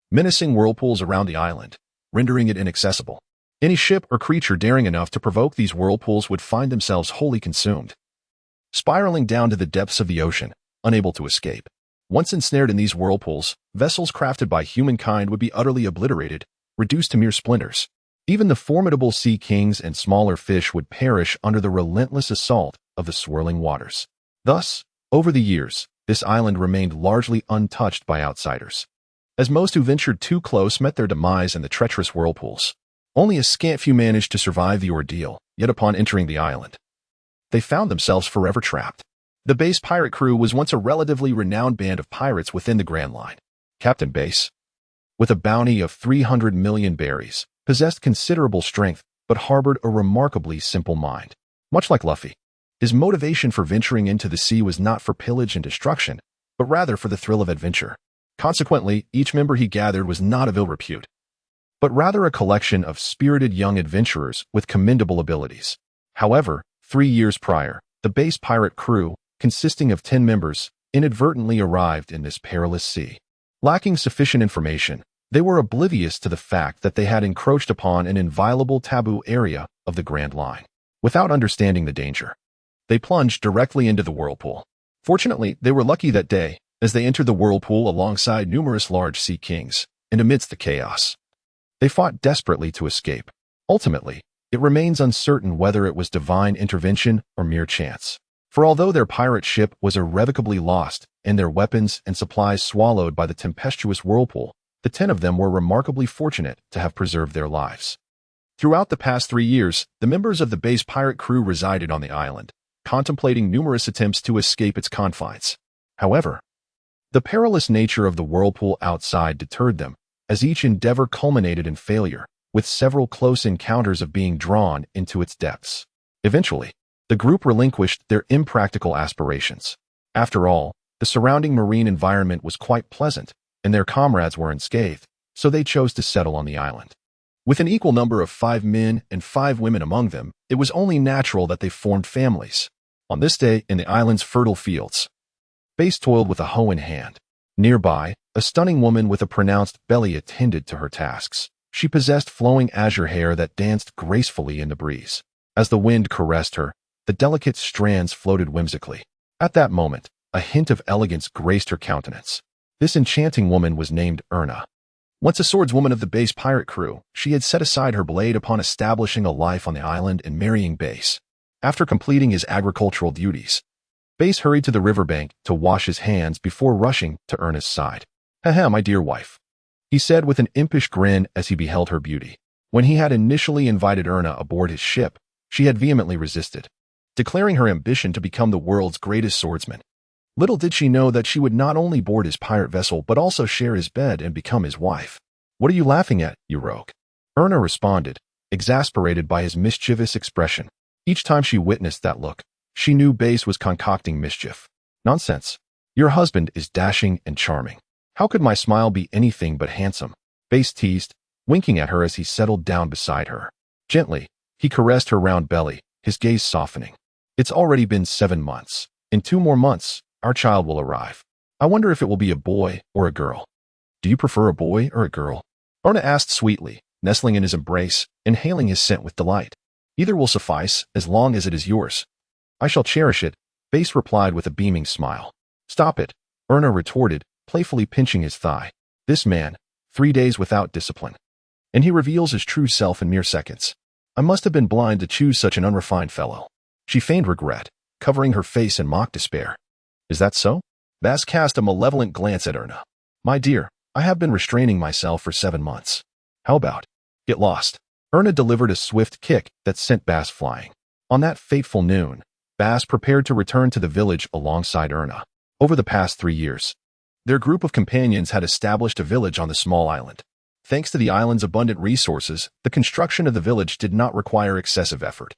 menacing whirlpools around the island, rendering it inaccessible. Any ship or creature daring enough to provoke these whirlpools would find themselves wholly consumed, spiraling down to the depths of the ocean, unable to escape. Once ensnared in these whirlpools, vessels crafted by humankind would be utterly obliterated, reduced to mere splinters. Even the formidable sea kings and smaller fish would perish under the relentless assault of the swirling waters. Thus, over the years, this island remained largely untouched by outsiders, as most who ventured too close met their demise in the treacherous whirlpools. Only a scant few managed to survive the ordeal, yet upon entering the island, they found themselves forever trapped. The Base pirate crew was once a relatively renowned band of pirates within the Grand Line. Captain Base, with a bounty of 300 million berries, possessed considerable strength, but harbored a remarkably simple mind. Much like Luffy, his motivation for venturing into the sea was not for pillage and destruction, but rather for the thrill of adventure. Consequently, each member he gathered was not of ill repute, but rather a collection of spirited young adventurers with commendable abilities. However, 3 years prior, the Base pirate crew, consisting of 10 members, inadvertently arrived in this perilous sea. Lacking sufficient information, they were oblivious to the fact that they had encroached upon an inviolable taboo area of the Grand Line. Without understanding the danger, they plunged directly into the whirlpool. Fortunately, they were lucky that day, as they entered the whirlpool alongside numerous large sea kings, and amidst the chaos, they fought desperately to escape. Ultimately, it remains uncertain whether it was divine intervention or mere chance. For although their pirate ship was irrevocably lost and their weapons and supplies swallowed by the tempestuous whirlpool, the 10 of them were remarkably fortunate to have preserved their lives. Throughout the past 3 years, the members of the Base pirate crew resided on the island, contemplating numerous attempts to escape its confines. However, the perilous nature of the whirlpool outside deterred them, as each endeavor culminated in failure, with several close encounters of being drawn into its depths. Eventually, the group relinquished their impractical aspirations. After all, the surrounding marine environment was quite pleasant, and their comrades were unscathed, so they chose to settle on the island. With an equal number of 5 men and 5 women among them, it was only natural that they formed families. On this day, in the island's fertile fields, Base toiled with a hoe in hand. Nearby, a stunning woman with a pronounced belly attended to her tasks. She possessed flowing azure hair that danced gracefully in the breeze. As the wind caressed her, the delicate strands floated whimsically. At that moment, a hint of elegance graced her countenance. This enchanting woman was named Erna. Once a swordswoman of the Base pirate crew, she had set aside her blade upon establishing a life on the island and marrying Base. After completing his agricultural duties, Base hurried to the riverbank to wash his hands before rushing to Erna's side. "Haha, my dear wife," he said with an impish grin as he beheld her beauty. When he had initially invited Erna aboard his ship, she had vehemently resisted, declaring her ambition to become the world's greatest swordsman. Little did she know that she would not only board his pirate vessel but also share his bed and become his wife. "What are you laughing at, you rogue?" Erna responded, exasperated by his mischievous expression. Each time she witnessed that look, she knew Base was concocting mischief. "Nonsense. Your husband is dashing and charming. How could my smile be anything but handsome?" Base teased, winking at her as he settled down beside her. Gently, he caressed her round belly, his gaze softening. "It's already been 7 months. In 2 more months, our child will arrive. I wonder if it will be a boy or a girl." "Do you prefer a boy or a girl?" Erna asked sweetly, nestling in his embrace, inhaling his scent with delight. "Either will suffice, as long as it is yours." "I shall cherish it," Base replied with a beaming smile. "Stop it," Erna retorted, playfully pinching his thigh. "This man, 3 days without discipline. And he reveals his true self in mere seconds. I must have been blind to choose such an unrefined fellow." She feigned regret, covering her face in mock despair. "Is that so?" Bass cast a malevolent glance at Erna. "My dear, I have been restraining myself for 7 months. How about get lost?" Erna delivered a swift kick that sent Bass flying. On that fateful noon, Bass prepared to return to the village alongside Erna. Over the past 3 years, their group of companions had established a village on the small island. Thanks to the island's abundant resources, the construction of the village did not require excessive effort.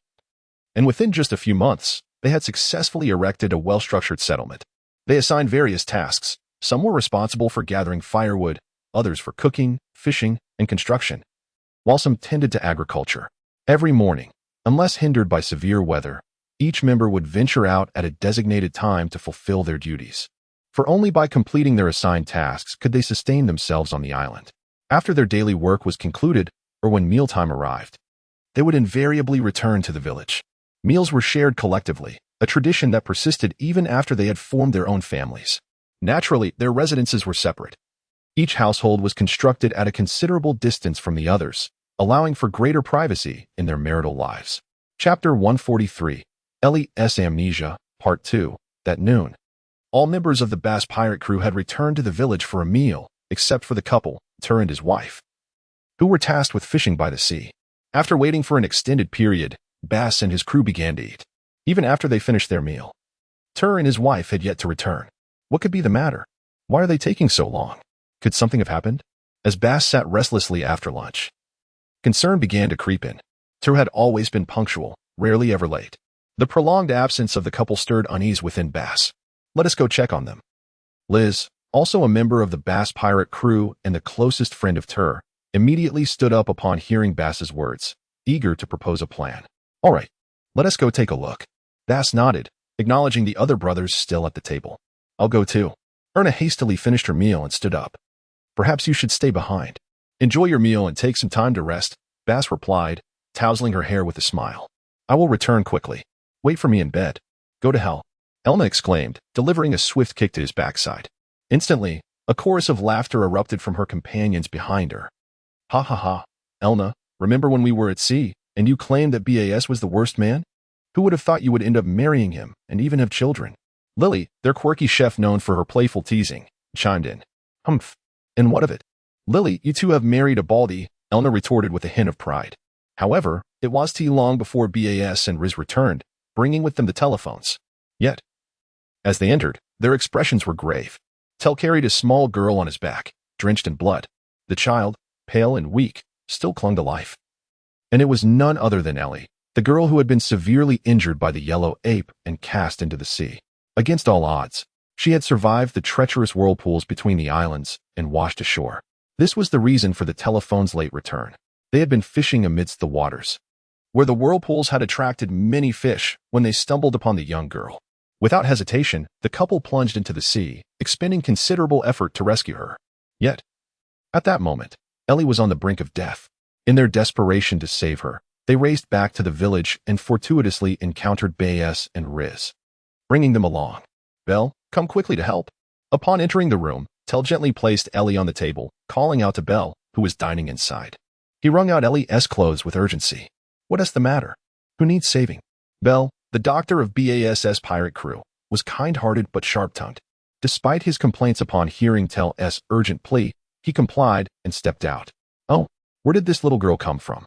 And within just a few months, they had successfully erected a well-structured settlement. They assigned various tasks. Some were responsible for gathering firewood, others for cooking, fishing, and construction, while some tended to agriculture. Every morning, unless hindered by severe weather, each member would venture out at a designated time to fulfill their duties. For only by completing their assigned tasks could they sustain themselves on the island. After their daily work was concluded, or when mealtime arrived, they would invariably return to the village. Meals were shared collectively, a tradition that persisted even after they had formed their own families. Naturally, their residences were separate. Each household was constructed at a considerable distance from the others, allowing for greater privacy in their marital lives. Chapter 143, Ellie's Amnesia, Part 2, That noon. All members of the Bass pirate crew had returned to the village for a meal, except for the couple, Tur and his wife, who were tasked with fishing by the sea. After waiting for an extended period, Bass and his crew began to eat. Even after they finished their meal, Tur and his wife had yet to return. What could be the matter? Why are they taking so long? Could something have happened? As Bass sat restlessly after lunch, concern began to creep in. Tur had always been punctual, rarely ever late. The prolonged absence of the couple stirred unease within Bass. "Let us go check on them." Liz, also a member of the Bass pirate crew and the closest friend of Tur, immediately stood up upon hearing Bass's words, eager to propose a plan. "All right, let us go take a look." Bass nodded, acknowledging the other brothers still at the table. "I'll go too." Erna hastily finished her meal and stood up. "Perhaps you should stay behind. Enjoy your meal and take some time to rest," Bass replied, tousling her hair with a smile. "I will return quickly. Wait for me in bed." "Go to hell," Elna exclaimed, delivering a swift kick to his backside. Instantly, a chorus of laughter erupted from her companions behind her. "Ha ha ha, Elna, remember when we were at sea, and you claimed that Bas was the worst man? Who would have thought you would end up marrying him, and even have children?" Lily, their quirky chef known for her playful teasing, chimed in. "Humph, and what of it?" "Lily, you two have married a baldy," Elna retorted with a hint of pride. However, it was too long before Bas and Riz returned, bringing with them the telephones. Yet, as they entered, their expressions were grave. Tel carried a small girl on his back, drenched in blood. The child, pale and weak, still clung to life. And it was none other than Ellie, the girl who had been severely injured by the yellow ape and cast into the sea. Against all odds, she had survived the treacherous whirlpools between the islands and washed ashore. This was the reason for the telephone's late return. They had been fishing amidst the waters, where the whirlpools had attracted many fish when they stumbled upon the young girl. Without hesitation, the couple plunged into the sea, expending considerable effort to rescue her. Yet, at that moment, Ellie was on the brink of death. In their desperation to save her, they raced back to the village and fortuitously encountered Bas and Riz, bringing them along. "Belle, come quickly to help." Upon entering the room, Tel gently placed Ellie on the table, calling out to Belle, who was dining inside. He wrung out Ellie's clothes with urgency. "What is the matter? Who needs saving?" Belle, the doctor of Bass's pirate crew, was kind-hearted but sharp-tongued. Despite his complaints upon hearing Tel's urgent plea, he complied and stepped out. "Oh, where did this little girl come from?"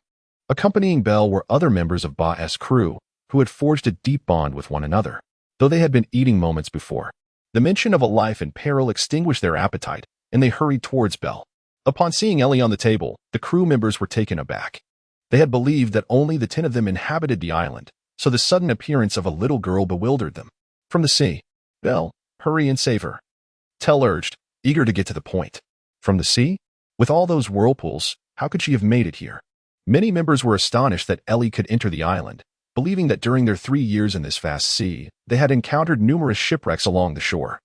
Accompanying Belle were other members of Ba's crew, who had forged a deep bond with one another, though they had been eating moments before. The mention of a life in peril extinguished their appetite, and they hurried towards Belle. Upon seeing Ellie on the table, the crew members were taken aback. They had believed that only the 10 of them inhabited the island, so the sudden appearance of a little girl bewildered them. From the sea. Belle, hurry and save her. Tell urged, eager to get to the point. From the sea? With all those whirlpools, how could she have made it here? Many members were astonished that Ellie could enter the island, believing that during their 3 years in this vast sea, they had encountered numerous shipwrecks along the shore.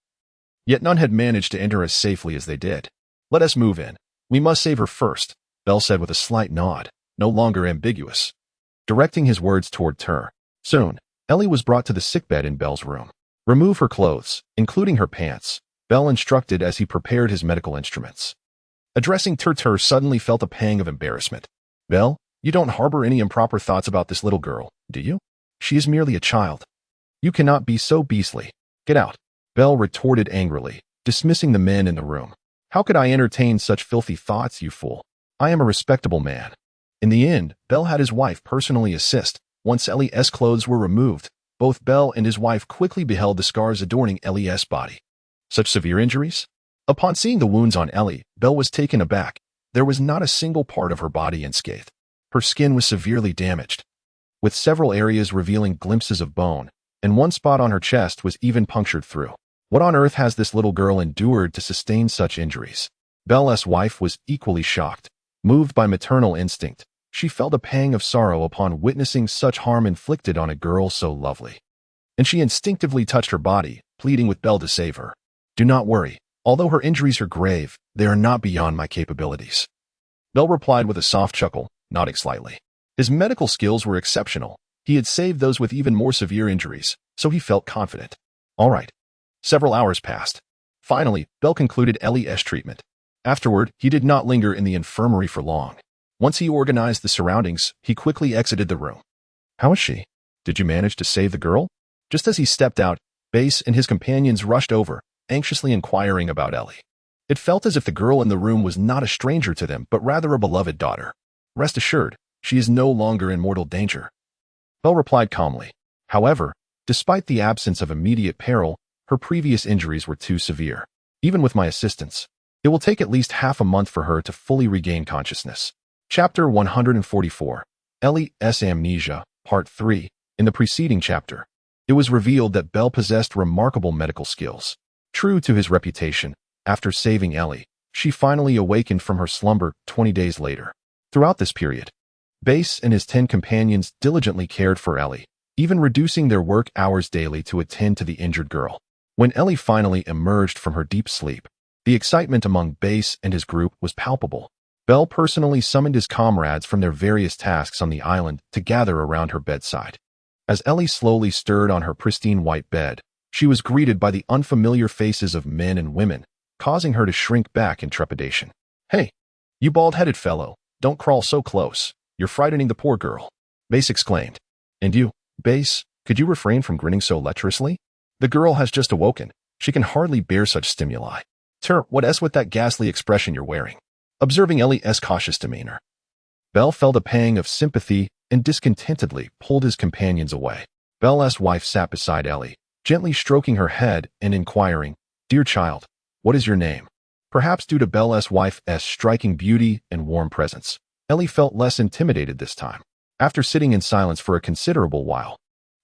Yet none had managed to enter as safely as they did. Let us move in. We must save her first, Belle said with a slight nod, no longer ambiguous. Directing his words toward her. Soon, Ellie was brought to the sickbed in Belle's room. Remove her clothes, including her pants, Belle instructed as he prepared his medical instruments. Addressing Turtur suddenly felt a pang of embarrassment. Belle, you don't harbor any improper thoughts about this little girl, do you? She is merely a child. You cannot be so beastly. Get out, Belle retorted angrily, dismissing the men in the room. How could I entertain such filthy thoughts, you fool? I am a respectable man. In the end, Belle had his wife personally assist. Once Ellie's clothes were removed, both Belle and his wife quickly beheld the scars adorning Ellie's body. Such severe injuries? Upon seeing the wounds on Ellie, Belle was taken aback. There was not a single part of her body unscathed. Her skin was severely damaged, with several areas revealing glimpses of bone, and one spot on her chest was even punctured through. What on earth has this little girl endured to sustain such injuries? Belle's wife was equally shocked. Moved by maternal instinct, she felt a pang of sorrow upon witnessing such harm inflicted on a girl so lovely. And she instinctively touched her body, pleading with Belle to save her. Do not worry. Although her injuries are grave, they are not beyond my capabilities. Belle replied with a soft chuckle, nodding slightly. His medical skills were exceptional. He had saved those with even more severe injuries, so he felt confident. All right. Several hours passed. Finally, Belle concluded Ellie's treatment. Afterward, he did not linger in the infirmary for long. Once he organized the surroundings, he quickly exited the room. How is she? Did you manage to save the girl? Just as he stepped out, Base and his companions rushed over, anxiously inquiring about Ellie. It felt as if the girl in the room was not a stranger to them, but rather a beloved daughter. Rest assured, she is no longer in mortal danger. Belle replied calmly. However, despite the absence of immediate peril, her previous injuries were too severe. Even with my assistance, it will take at least half a month for her to fully regain consciousness. Chapter 144. Ellie's Amnesia, Part 3. In the preceding chapter, it was revealed that Belle possessed remarkable medical skills. True to his reputation, after saving Ellie, she finally awakened from her slumber 20 days later. Throughout this period, Base and his 10 companions diligently cared for Ellie, even reducing their work hours daily to attend to the injured girl. When Ellie finally emerged from her deep sleep, the excitement among Base and his group was palpable. Belle personally summoned his comrades from their various tasks on the island to gather around her bedside. As Ellie slowly stirred on her pristine white bed, she was greeted by the unfamiliar faces of men and women, causing her to shrink back in trepidation. Hey, you bald-headed fellow, don't crawl so close. You're frightening the poor girl, Base exclaimed. And you, Base, could you refrain from grinning so lecherously? The girl has just awoken. She can hardly bear such stimuli. What's with that ghastly expression you're wearing? Observing Ellie's cautious demeanor, Belle felt a pang of sympathy and discontentedly pulled his companions away. Belle's wife sat beside Ellie, gently stroking her head and inquiring, Dear child, what is your name? Perhaps due to Belle's wife's striking beauty and warm presence, Ellie felt less intimidated this time. After sitting in silence for a considerable while,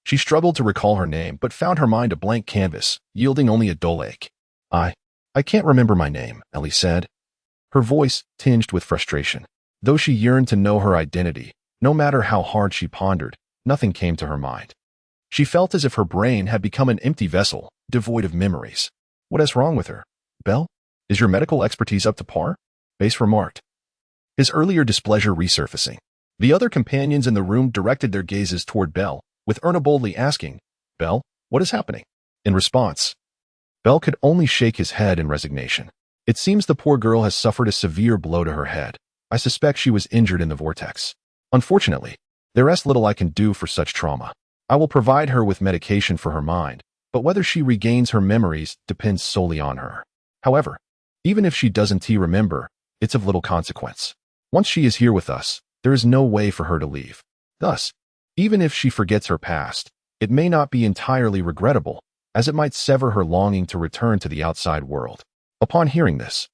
she struggled to recall her name but found her mind a blank canvas, yielding only a dull ache. I can't remember my name, Ellie said, her voice tinged with frustration. Though she yearned to know her identity, no matter how hard she pondered, nothing came to her mind. She felt as if her brain had become an empty vessel, devoid of memories. What is wrong with her? Belle? Is your medical expertise up to par? Base remarked, his earlier displeasure resurfacing. The other companions in the room directed their gazes toward Belle, with Erna boldly asking, Belle, what is happening? In response, Belle could only shake his head in resignation. It seems the poor girl has suffered a severe blow to her head. I suspect she was injured in the vortex. Unfortunately, there is little I can do for such trauma. I will provide her with medication for her mind, but whether she regains her memories depends solely on her. However, even if she doesn't remember, it's of little consequence. Once she is here with us, there is no way for her to leave. Thus, even if she forgets her past, it may not be entirely regrettable, as it might sever her longing to return to the outside world. Upon hearing this,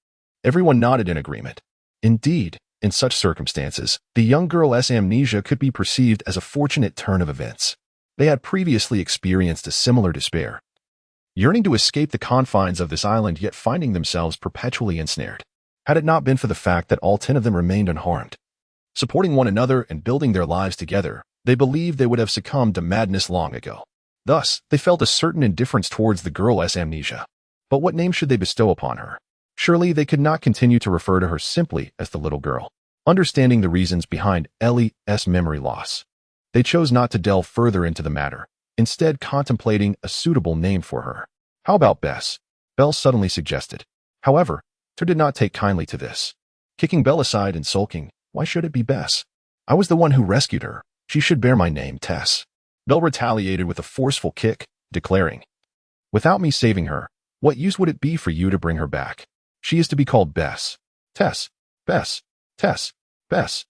everyone nodded in agreement. Indeed, in such circumstances, the young girl's amnesia could be perceived as a fortunate turn of events. They had previously experienced a similar despair, yearning to escape the confines of this island, yet finding themselves perpetually ensnared. Had it not been for the fact that all 10 of them remained unharmed, supporting one another and building their lives together, they believed they would have succumbed to madness long ago. Thus, they felt a certain indifference towards the girl's amnesia. But what name should they bestow upon her? Surely they could not continue to refer to her simply as the little girl. Understanding the reasons behind Ellie's memory loss, they chose not to delve further into the matter, instead contemplating a suitable name for her. How about Bess? Belle suddenly suggested. However, Ter did not take kindly to this. Kicking Belle aside and sulking, why should it be Bess? I was the one who rescued her. She should bear my name, Tess. Belle retaliated with a forceful kick, declaring, without me saving her, what use would it be for you to bring her back? She is to be called Bess. Tess. Bess. Tess. Bess.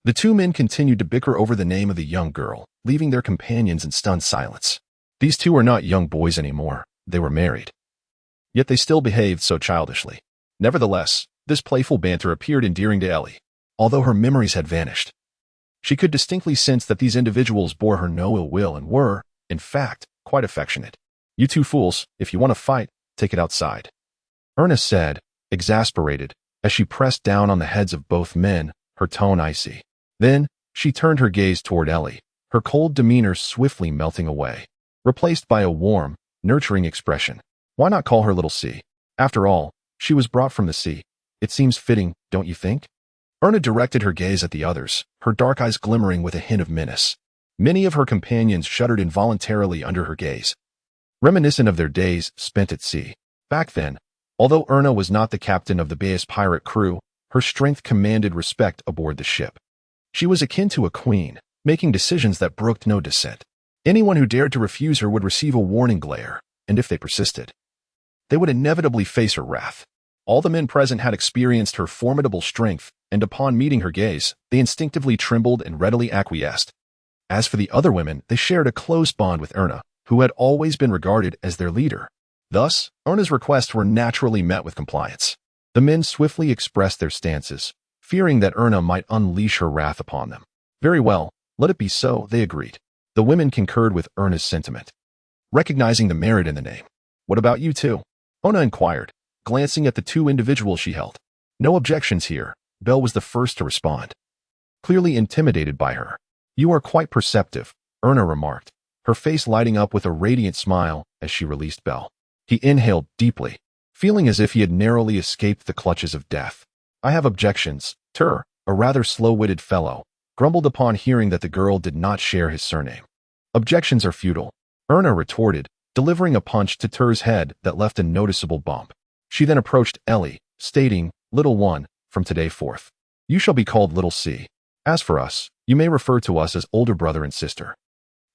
The two men continued to bicker over the name of the young girl, leaving their companions in stunned silence. These two were not young boys anymore. They were married. Yet they still behaved so childishly. Nevertheless, this playful banter appeared endearing to Ellie, although her memories had vanished. She could distinctly sense that these individuals bore her no ill will and were, in fact, quite affectionate. You two fools, if you want to fight, take it outside, Ernest said, exasperated, as she pressed down on the heads of both men, her tone icy. Then, she turned her gaze toward Ellie, her cold demeanor swiftly melting away, replaced by a warm, nurturing expression. Why not call her Little C? After all, she was brought from the sea. It seems fitting, don't you think? Erna directed her gaze at the others, her dark eyes glimmering with a hint of menace. Many of her companions shuddered involuntarily under her gaze, reminiscent of their days spent at sea. Back then, although Erna was not the captain of the Bay's pirate crew, her strength commanded respect aboard the ship. She was akin to a queen, making decisions that brooked no dissent. Anyone who dared to refuse her would receive a warning glare, and if they persisted, they would inevitably face her wrath. All the men present had experienced her formidable strength, and upon meeting her gaze, they instinctively trembled and readily acquiesced. As for the other women, they shared a close bond with Erna, who had always been regarded as their leader. Thus, Erna's requests were naturally met with compliance. The men swiftly expressed their stances, fearing that Erna might unleash her wrath upon them. Very well, let it be so, they agreed. The women concurred with Erna's sentiment, recognizing the merit in the name. What about you two? Erna inquired, glancing at the two individuals she held. No objections here. Belle was the first to respond, clearly intimidated by her. You are quite perceptive, Erna remarked, her face lighting up with a radiant smile as she released Belle. He inhaled deeply, feeling as if he had narrowly escaped the clutches of death. I have objections, Ter, a rather slow-witted fellow, grumbled upon hearing that the girl did not share his surname. Objections are futile, Erna retorted, delivering a punch to Ter's head that left a noticeable bump. She then approached Ellie, stating, Little one, from today forth, you shall be called Little C. As for us, you may refer to us as older brother and sister.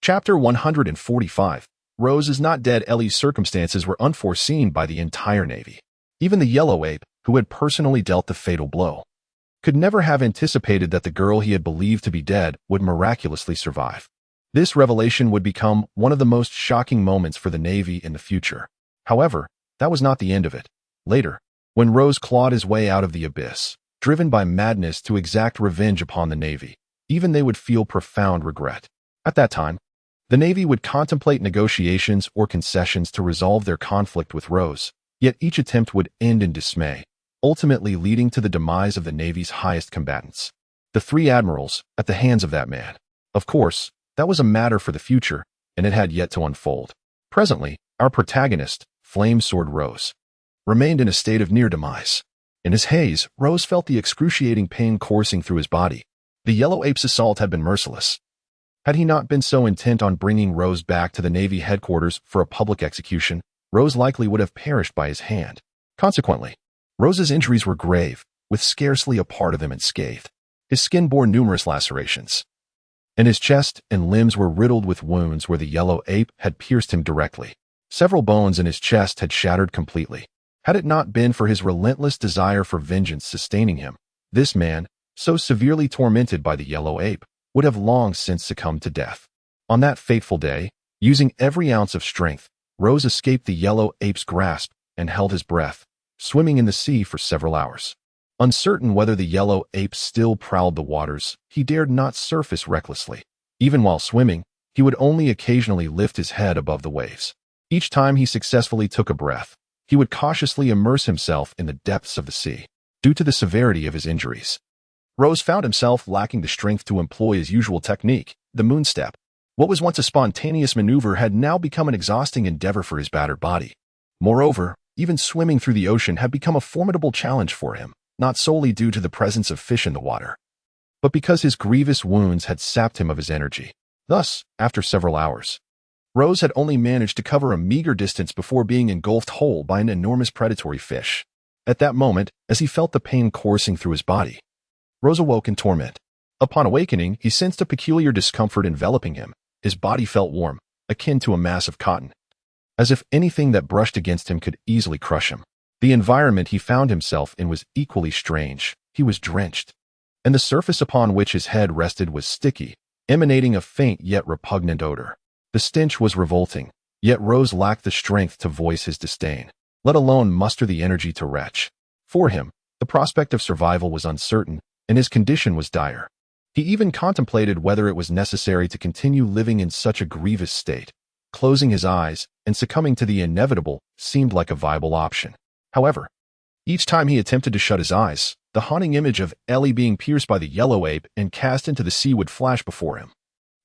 Chapter 145. Rose is not dead. Ellie's circumstances were unforeseen by the entire Navy. Even the Yellow Ape, who had personally dealt the fatal blow, could never have anticipated that the girl he had believed to be dead would miraculously survive. This revelation would become one of the most shocking moments for the Navy in the future. However, that was not the end of it. Later, when Rose clawed his way out of the abyss, driven by madness to exact revenge upon the Navy, even they would feel profound regret. At that time, the Navy would contemplate negotiations or concessions to resolve their conflict with Rose, yet each attempt would end in dismay, ultimately leading to the demise of the Navy's highest combatants, the three admirals, at the hands of that man. Of course, that was a matter for the future, and it had yet to unfold. Presently, our protagonist, Flame Sword Rose, remained in a state of near demise. In his haze, Rose felt the excruciating pain coursing through his body. The Yellow Ape's assault had been merciless. Had he not been so intent on bringing Rose back to the Navy headquarters for a public execution, Rose likely would have perished by his hand. Consequently, Rose's injuries were grave, with scarcely a part of him unscathed. His skin bore numerous lacerations, and his chest and limbs were riddled with wounds where the Yellow Ape had pierced him directly. Several bones in his chest had shattered completely. Had it not been for his relentless desire for vengeance sustaining him, this man, so severely tormented by the Yellow Ape, would have long since succumbed to death. On that fateful day, using every ounce of strength, Rose escaped the yellow ape's grasp and held his breath, swimming in the sea for several hours. Uncertain whether the yellow ape still prowled the waters, he dared not surface recklessly. Even while swimming, he would only occasionally lift his head above the waves. Each time he successfully took a breath, he would cautiously immerse himself in the depths of the sea. Due to the severity of his injuries, Rose found himself lacking the strength to employ his usual technique, the moonstep. What was once a spontaneous maneuver had now become an exhausting endeavor for his battered body. Moreover, even swimming through the ocean had become a formidable challenge for him, not solely due to the presence of fish in the water, but because his grievous wounds had sapped him of his energy. Thus, after several hours, Rose had only managed to cover a meager distance before being engulfed whole by an enormous predatory fish. At that moment, as he felt the pain coursing through his body, Rose awoke in torment. Upon awakening, he sensed a peculiar discomfort enveloping him. His body felt warm, akin to a mass of cotton, as if anything that brushed against him could easily crush him. The environment he found himself in was equally strange. He was drenched, and the surface upon which his head rested was sticky, emanating a faint yet repugnant odor. The stench was revolting, yet Rose lacked the strength to voice his disdain, let alone muster the energy to retch. For him, the prospect of survival was uncertain, and his condition was dire. He even contemplated whether it was necessary to continue living in such a grievous state. Closing his eyes and succumbing to the inevitable seemed like a viable option. However, each time he attempted to shut his eyes, the haunting image of Ellie being pierced by the yellow ape and cast into the sea would flash before him,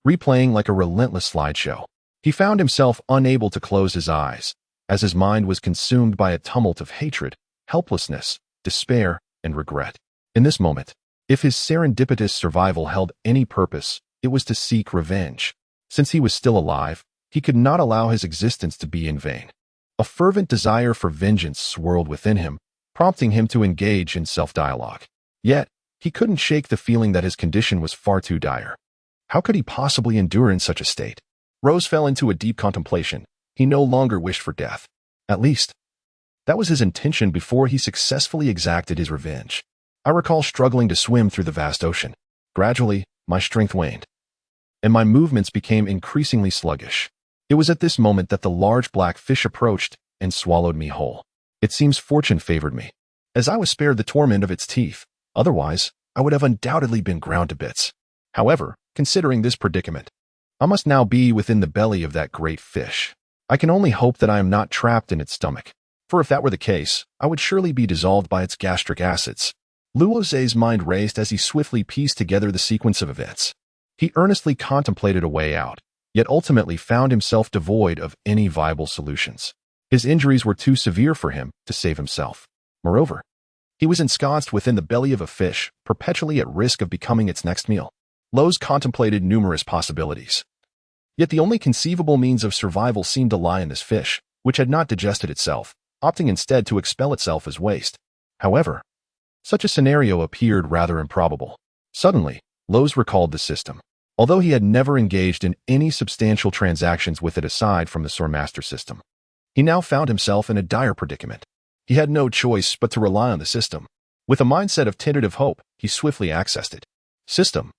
replaying like a relentless slideshow. He found himself unable to close his eyes, as his mind was consumed by a tumult of hatred, helplessness, despair, and regret. In this moment, if his serendipitous survival held any purpose, it was to seek revenge. Since he was still alive, he could not allow his existence to be in vain. A fervent desire for vengeance swirled within him, prompting him to engage in self-dialogue. Yet, he couldn't shake the feeling that his condition was far too dire. How could he possibly endure in such a state? Rose fell into a deep contemplation. He no longer wished for death. At least, that was his intention before he successfully exacted his revenge. I recall struggling to swim through the vast ocean. Gradually, my strength waned, and my movements became increasingly sluggish. It was at this moment that the large black fish approached and swallowed me whole. It seems fortune favored me, as I was spared the torment of its teeth. Otherwise, I would have undoubtedly been ground to bits. However, considering this predicament, I must now be within the belly of that great fish. I can only hope that I am not trapped in its stomach, for if that were the case, I would surely be dissolved by its gastric acids. Rozé's mind raced as he swiftly pieced together the sequence of events. He earnestly contemplated a way out, yet ultimately found himself devoid of any viable solutions. His injuries were too severe for him to save himself. Moreover, he was ensconced within the belly of a fish, perpetually at risk of becoming its next meal. Rose contemplated numerous possibilities. Yet the only conceivable means of survival seemed to lie in this fish, which had not digested itself, opting instead to expel itself as waste. However, such a scenario appeared rather improbable. Suddenly, Rose recalled the system. Although he had never engaged in any substantial transactions with it aside from the Swordmaster system, he now found himself in a dire predicament. He had no choice but to rely on the system. With a mindset of tentative hope, he swiftly accessed it. System,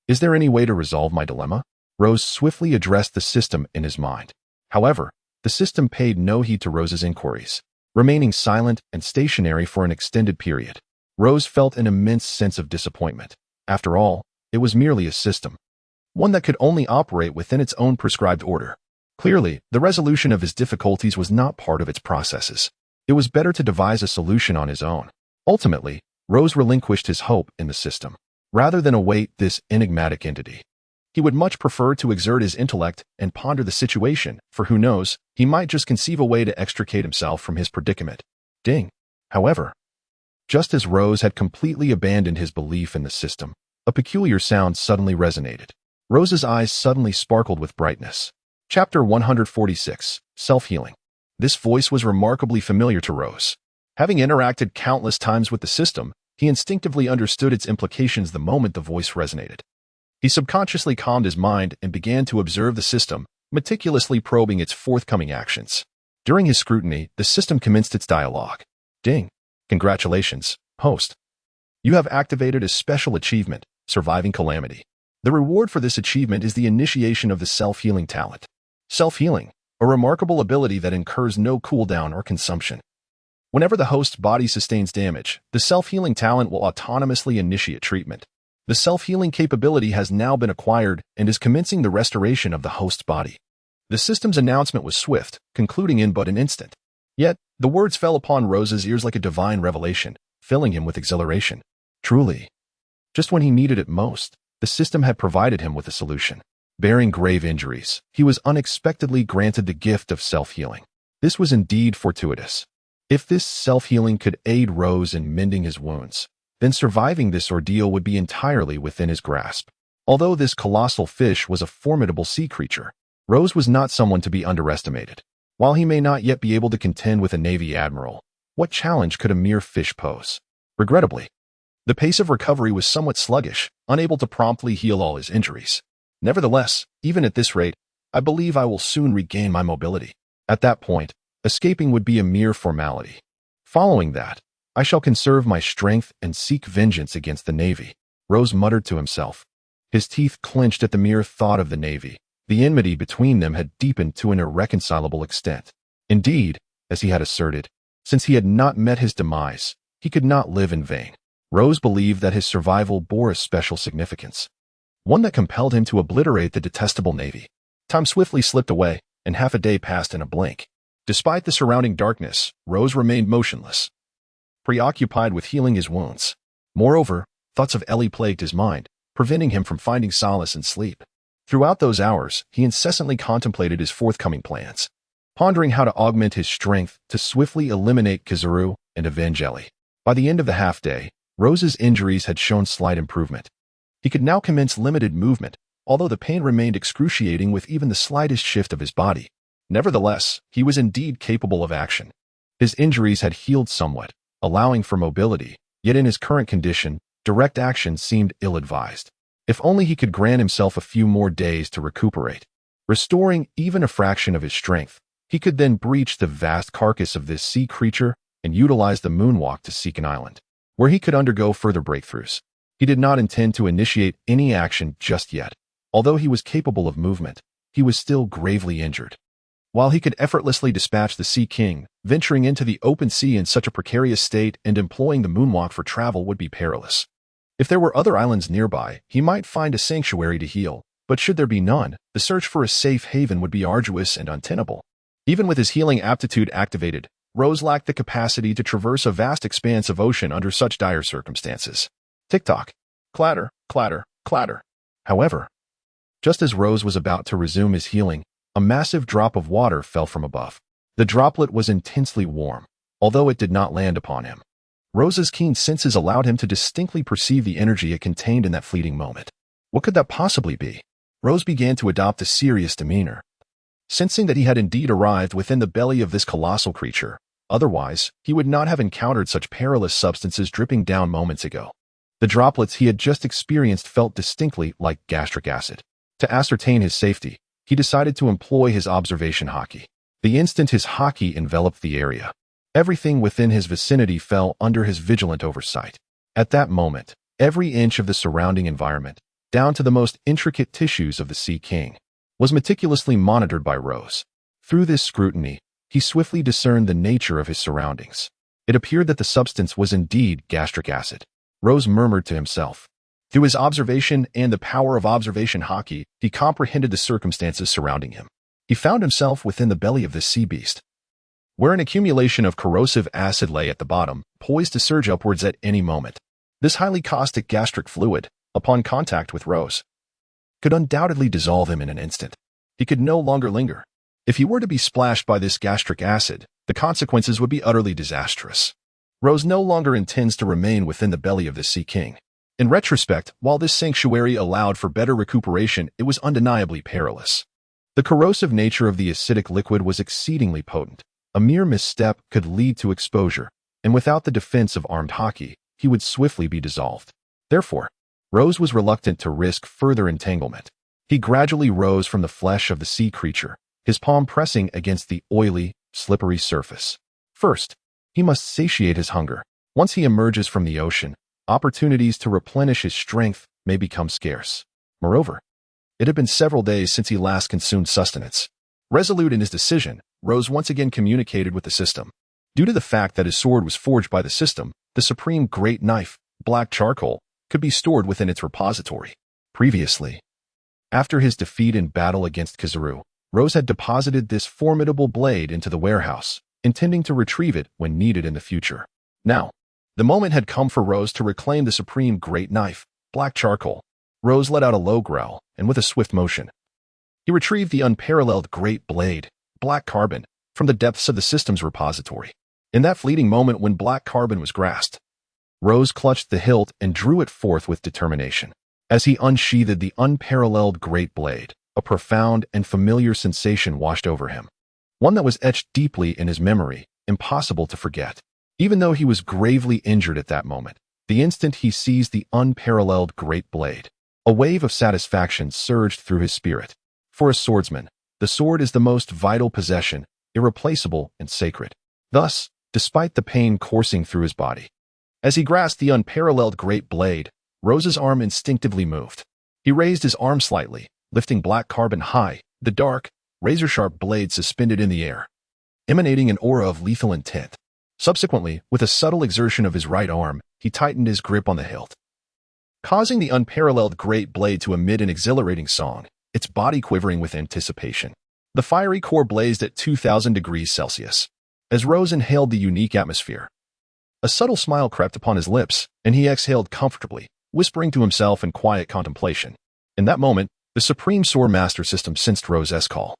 is there any way to resolve my dilemma? Rose swiftly addressed the system in his mind. However, the system paid no heed to Rose's inquiries, remaining silent and stationary for an extended period. Rose felt an immense sense of disappointment. After all, it was merely a system, one that could only operate within its own prescribed order. Clearly, the resolution of his difficulties was not part of its processes. It was better to devise a solution on his own. Ultimately, Rose relinquished his hope in the system, rather than await this enigmatic entity. He would much prefer to exert his intellect and ponder the situation, for who knows, he might just conceive a way to extricate himself from his predicament. Ding. However, just as Rose had completely abandoned his belief in the system, a peculiar sound suddenly resonated. Rose's eyes suddenly sparkled with brightness. Chapter 146, Self-Healing. This voice was remarkably familiar to Rose. Having interacted countless times with the system, he instinctively understood its implications the moment the voice resonated. He subconsciously calmed his mind and began to observe the system, meticulously probing its forthcoming actions. During his scrutiny, the system commenced its dialogue. Ding. Congratulations, host. You have activated a special achievement, Surviving Calamity. The reward for this achievement is the initiation of the self-healing talent. Self-healing. a remarkable ability that incurs no cooldown or consumption. Whenever the host's body sustains damage, the self-healing talent will autonomously initiate treatment. The self-healing capability has now been acquired and is commencing the restoration of the host's body. The system's announcement was swift, concluding in but an instant. Yet, the words fell upon Rose's ears like a divine revelation, filling him with exhilaration. Truly, just when he needed it most, the system had provided him with a solution. Bearing grave injuries, he was unexpectedly granted the gift of self-healing. This was indeed fortuitous. If this self-healing could aid Rose in mending his wounds, then surviving this ordeal would be entirely within his grasp. Although this colossal fish was a formidable sea creature, Rose was not someone to be underestimated. While he may not yet be able to contend with a Navy admiral, what challenge could a mere fish pose? Regrettably, the pace of recovery was somewhat sluggish, unable to promptly heal all his injuries. Nevertheless, even at this rate, I believe I will soon regain my mobility. At that point, escaping would be a mere formality. Following that, I shall conserve my strength and seek vengeance against the Navy, Rose muttered to himself. His teeth clenched at the mere thought of the Navy. The enmity between them had deepened to an irreconcilable extent. Indeed, as he had asserted, since he had not met his demise, he could not live in vain. Rose believed that his survival bore a special significance, one that compelled him to obliterate the detestable Navy. Time swiftly slipped away, and half a day passed in a blink. Despite the surrounding darkness, Rose remained motionless, preoccupied with healing his wounds. Moreover, thoughts of Ellie plagued his mind, preventing him from finding solace in sleep. Throughout those hours, he incessantly contemplated his forthcoming plans, pondering how to augment his strength to swiftly eliminate Kizaru and avenge Ellie. By the end of the half-day, Rose's injuries had shown slight improvement. He could now commence limited movement, although the pain remained excruciating with even the slightest shift of his body. Nevertheless, he was indeed capable of action. His injuries had healed somewhat, allowing for mobility, yet in his current condition, direct action seemed ill-advised. If only he could grant himself a few more days to recuperate. Restoring even a fraction of his strength, he could then breach the vast carcass of this sea creature and utilize the moonwalk to seek an island, where he could undergo further breakthroughs. He did not intend to initiate any action just yet. Although he was capable of movement, he was still gravely injured. While he could effortlessly dispatch the Sea King, venturing into the open sea in such a precarious state and employing the moonwalk for travel would be perilous. If there were other islands nearby, he might find a sanctuary to heal, but should there be none, the search for a safe haven would be arduous and untenable. Even with his healing aptitude activated, Rose lacked the capacity to traverse a vast expanse of ocean under such dire circumstances. Tick-tock, clatter, clatter, clatter. However, just as Rose was about to resume his healing, a massive drop of water fell from above. The droplet was intensely warm, although it did not land upon him. Rose's keen senses allowed him to distinctly perceive the energy it contained in that fleeting moment. What could that possibly be? Rose began to adopt a serious demeanor, sensing that he had indeed arrived within the belly of this colossal creature. Otherwise, he would not have encountered such perilous substances dripping down moments ago. The droplets he had just experienced felt distinctly like gastric acid. To ascertain his safety, he decided to employ his observation haki. The instant his haki enveloped the area, everything within his vicinity fell under his vigilant oversight. At that moment, every inch of the surrounding environment, down to the most intricate tissues of the Sea King, was meticulously monitored by Rose. Through this scrutiny, he swiftly discerned the nature of his surroundings. It appeared that the substance was indeed gastric acid. Rose murmured to himself. Through his observation and the power of observation haki, he comprehended the circumstances surrounding him. He found himself within the belly of this sea beast, where an accumulation of corrosive acid lay at the bottom, poised to surge upwards at any moment. This highly caustic gastric fluid, upon contact with Rose, could undoubtedly dissolve him in an instant. He could no longer linger. If he were to be splashed by this gastric acid, the consequences would be utterly disastrous. Rose no longer intends to remain within the belly of the Sea King. In retrospect, while this sanctuary allowed for better recuperation, it was undeniably perilous. The corrosive nature of the acidic liquid was exceedingly potent. A mere misstep could lead to exposure, and without the defense of armed haki, he would swiftly be dissolved. Therefore, Rose was reluctant to risk further entanglement. He gradually rose from the flesh of the sea creature, his palm pressing against the oily, slippery surface. First, he must satiate his hunger. Once he emerges from the ocean, opportunities to replenish his strength may become scarce. Moreover, it had been several days since he last consumed sustenance. Resolute in his decision, Rose once again communicated with the system. Due to the fact that his sword was forged by the system, the supreme great knife, black charcoal, could be stored within its repository. Previously, after his defeat in battle against Kizaru, Rose had deposited this formidable blade into the warehouse, intending to retrieve it when needed in the future. Now, the moment had come for Rose to reclaim the supreme great knife, black charcoal. Rose let out a low growl, and with a swift motion, he retrieved the unparalleled great blade, black carbon, from the depths of the system's repository. In that fleeting moment when black carbon was grasped, Rose clutched the hilt and drew it forth with determination. As he unsheathed the unparalleled great blade, a profound and familiar sensation washed over him. One that was etched deeply in his memory, impossible to forget. Even though he was gravely injured at that moment, the instant he seized the unparalleled great blade, a wave of satisfaction surged through his spirit. For a swordsman, the sword is the most vital possession, irreplaceable and sacred. Thus, despite the pain coursing through his body, as he grasped the unparalleled great blade, Rose's arm instinctively moved. He raised his arm slightly, lifting black carbon high, the dark, razor-sharp blade suspended in the air, emanating an aura of lethal intent. Subsequently, with a subtle exertion of his right arm, he tightened his grip on the hilt, causing the unparalleled great blade to emit an exhilarating song, its body quivering with anticipation. The fiery core blazed at 2,000 degrees Celsius. As Rose inhaled the unique atmosphere, a subtle smile crept upon his lips, and he exhaled comfortably, whispering to himself in quiet contemplation. In that moment, the Supreme Sword Master System sensed Rose's call,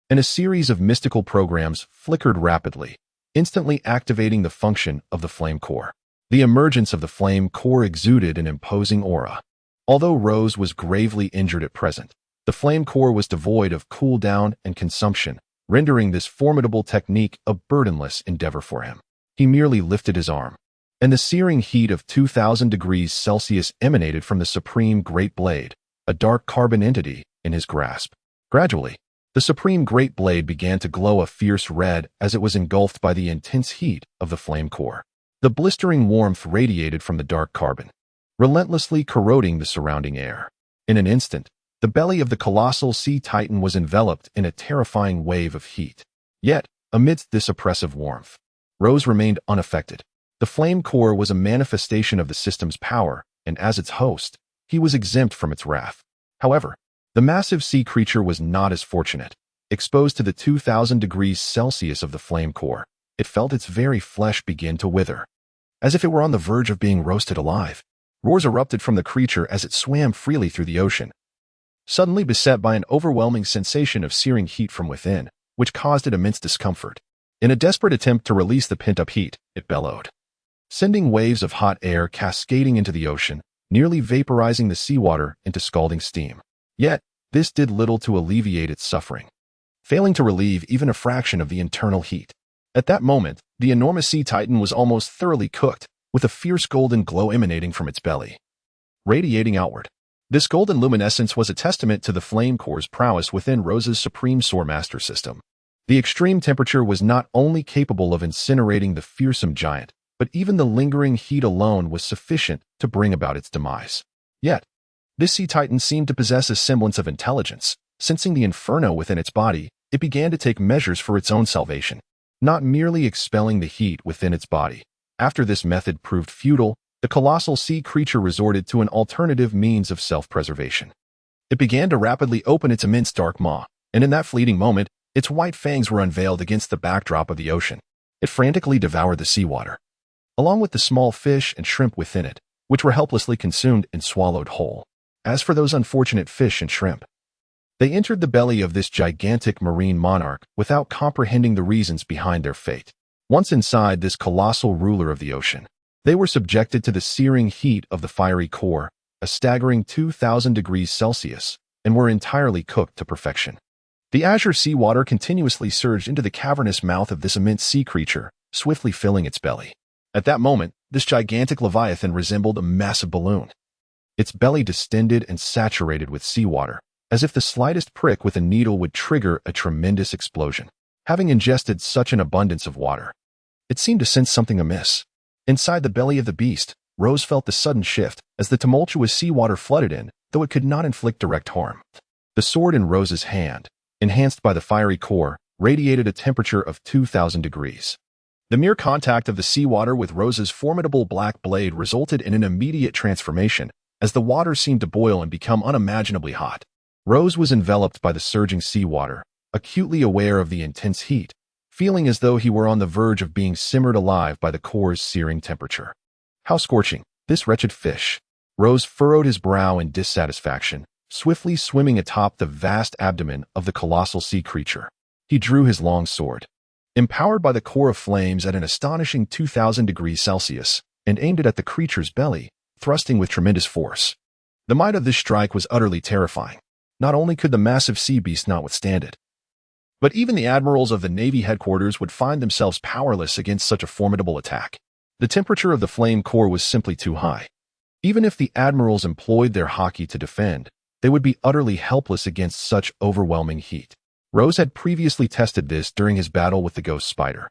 and a series of mystical programs flickered rapidly, instantly activating the function of the flame core. The emergence of the flame core exuded an imposing aura. Although Rose was gravely injured at present, the flame core was devoid of cooldown and consumption, rendering this formidable technique a burdenless endeavor for him. He merely lifted his arm, and the searing heat of 2,000 degrees Celsius emanated from the supreme great blade, a dark carbon entity in his grasp. Gradually, the supreme great blade began to glow a fierce red as it was engulfed by the intense heat of the flame core. The blistering warmth radiated from the dark carbon, relentlessly corroding the surrounding air. In an instant, the belly of the colossal sea titan was enveloped in a terrifying wave of heat. Yet, amidst this oppressive warmth, Rose remained unaffected. The flame core was a manifestation of the system's power, and as its host, he was exempt from its wrath. However, the massive sea creature was not as fortunate. Exposed to the 2,000 degrees Celsius of the flame core, it felt its very flesh begin to wither. As if it were on the verge of being roasted alive, roars erupted from the creature as it swam freely through the ocean, suddenly beset by an overwhelming sensation of searing heat from within, which caused it immense discomfort. In a desperate attempt to release the pent-up heat, it bellowed, sending waves of hot air cascading into the ocean, nearly vaporizing the seawater into scalding steam. Yet, this did little to alleviate its suffering, failing to relieve even a fraction of the internal heat. At that moment, the enormous sea titan was almost thoroughly cooked, with a fierce golden glow emanating from its belly, radiating outward. This golden luminescence was a testament to the flame core's prowess within Rose's Supreme Sword Master System. The extreme temperature was not only capable of incinerating the fearsome giant, but even the lingering heat alone was sufficient to bring about its demise. Yet, this sea titan seemed to possess a semblance of intelligence. Sensing the inferno within its body, it began to take measures for its own salvation, not merely expelling the heat within its body. After this method proved futile, the colossal sea creature resorted to an alternative means of self-preservation. It began to rapidly open its immense dark maw, and in that fleeting moment, its white fangs were unveiled against the backdrop of the ocean. It frantically devoured the seawater, along with the small fish and shrimp within it, which were helplessly consumed and swallowed whole. As for those unfortunate fish and shrimp, they entered the belly of this gigantic marine monarch without comprehending the reasons behind their fate. Once inside this colossal ruler of the ocean, they were subjected to the searing heat of the fiery core, a staggering 2,000 degrees Celsius, and were entirely cooked to perfection. The azure seawater continuously surged into the cavernous mouth of this immense sea creature, swiftly filling its belly. At that moment, this gigantic leviathan resembled a massive balloon, its belly distended and saturated with seawater, as if the slightest prick with a needle would trigger a tremendous explosion. Having ingested such an abundance of water, it seemed to sense something amiss. Inside the belly of the beast, Rose felt the sudden shift as the tumultuous seawater flooded in, though it could not inflict direct harm. The sword in Rose's hand, enhanced by the fiery core, radiated a temperature of 2,000 degrees. The mere contact of the seawater with Rose's formidable black blade resulted in an immediate transformation, as the water seemed to boil and become unimaginably hot. Rose was enveloped by the surging seawater, acutely aware of the intense heat, feeling as though he were on the verge of being simmered alive by the core's searing temperature. How scorching, this wretched fish! Rose furrowed his brow in dissatisfaction, swiftly swimming atop the vast abdomen of the colossal sea creature. He drew his long sword, empowered by the core of flames at an astonishing 2,000 degrees Celsius, and aimed it at the creature's belly, thrusting with tremendous force. The might of this strike was utterly terrifying. Not only could the massive sea beast not withstand it, but even the admirals of the Navy headquarters would find themselves powerless against such a formidable attack. The temperature of the flame core was simply too high. Even if the admirals employed their hockey to defend, they would be utterly helpless against such overwhelming heat. Rose had previously tested this during his battle with the ghost spider.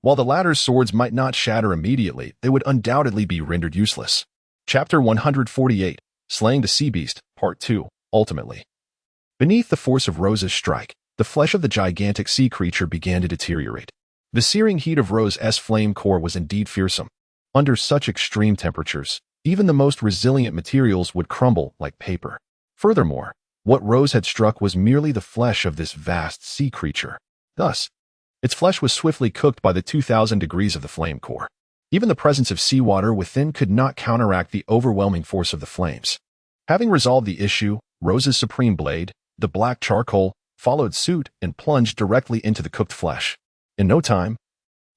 While the latter's swords might not shatter immediately, they would undoubtedly be rendered useless. Chapter 148, Slaying the Sea Beast, Part 2, Ultimately. Beneath the force of Rose's strike, the flesh of the gigantic sea creature began to deteriorate. The searing heat of Rose's flame core was indeed fearsome. Under such extreme temperatures, even the most resilient materials would crumble like paper. Furthermore, what Rose had struck was merely the flesh of this vast sea creature. Thus, its flesh was swiftly cooked by the 2,000 degrees of the flame core. Even the presence of seawater within could not counteract the overwhelming force of the flames. Having resolved the issue, Rose's supreme blade, the black charcoal, followed suit and plunged directly into the cooked flesh. In no time,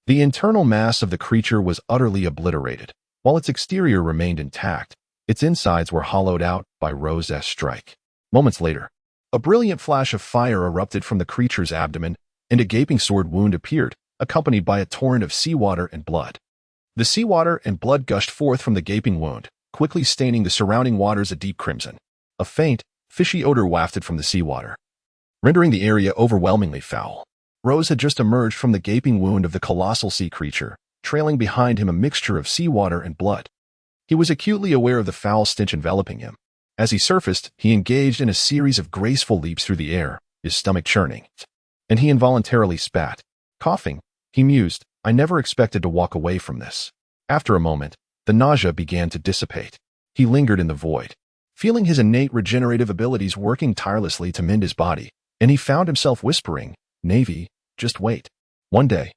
the internal mass of the creature was utterly obliterated. While its exterior remained intact, its insides were hollowed out by Rose's strike. Moments later, a brilliant flash of fire erupted from the creature's abdomen, and a gaping sword wound appeared, accompanied by a torrent of seawater and blood. The seawater and blood gushed forth from the gaping wound, quickly staining the surrounding waters a deep crimson. A faint, fishy odor wafted from the seawater, rendering the area overwhelmingly foul. Rose had just emerged from the gaping wound of the colossal sea creature, trailing behind him a mixture of seawater and blood. He was acutely aware of the foul stench enveloping him. As he surfaced, he engaged in a series of graceful leaps through the air, his stomach churning, and he involuntarily spat. Coughing, he mused, "I never expected to walk away from this." After a moment, the nausea began to dissipate. He lingered in the void, feeling his innate regenerative abilities working tirelessly to mend his body, and he found himself whispering, "Navy, just wait. One day,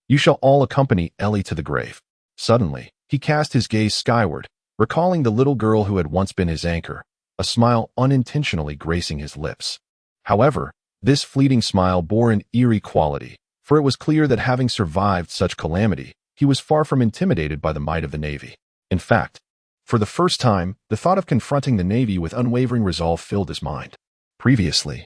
you shall all accompany Ellie to the grave." Suddenly, he cast his gaze skyward, recalling the little girl who had once been his anchor, a smile unintentionally gracing his lips. However, this fleeting smile bore an eerie quality, for it was clear that having survived such calamity, he was far from intimidated by the might of the Navy. In fact, for the first time, the thought of confronting the Navy with unwavering resolve filled his mind. Previously,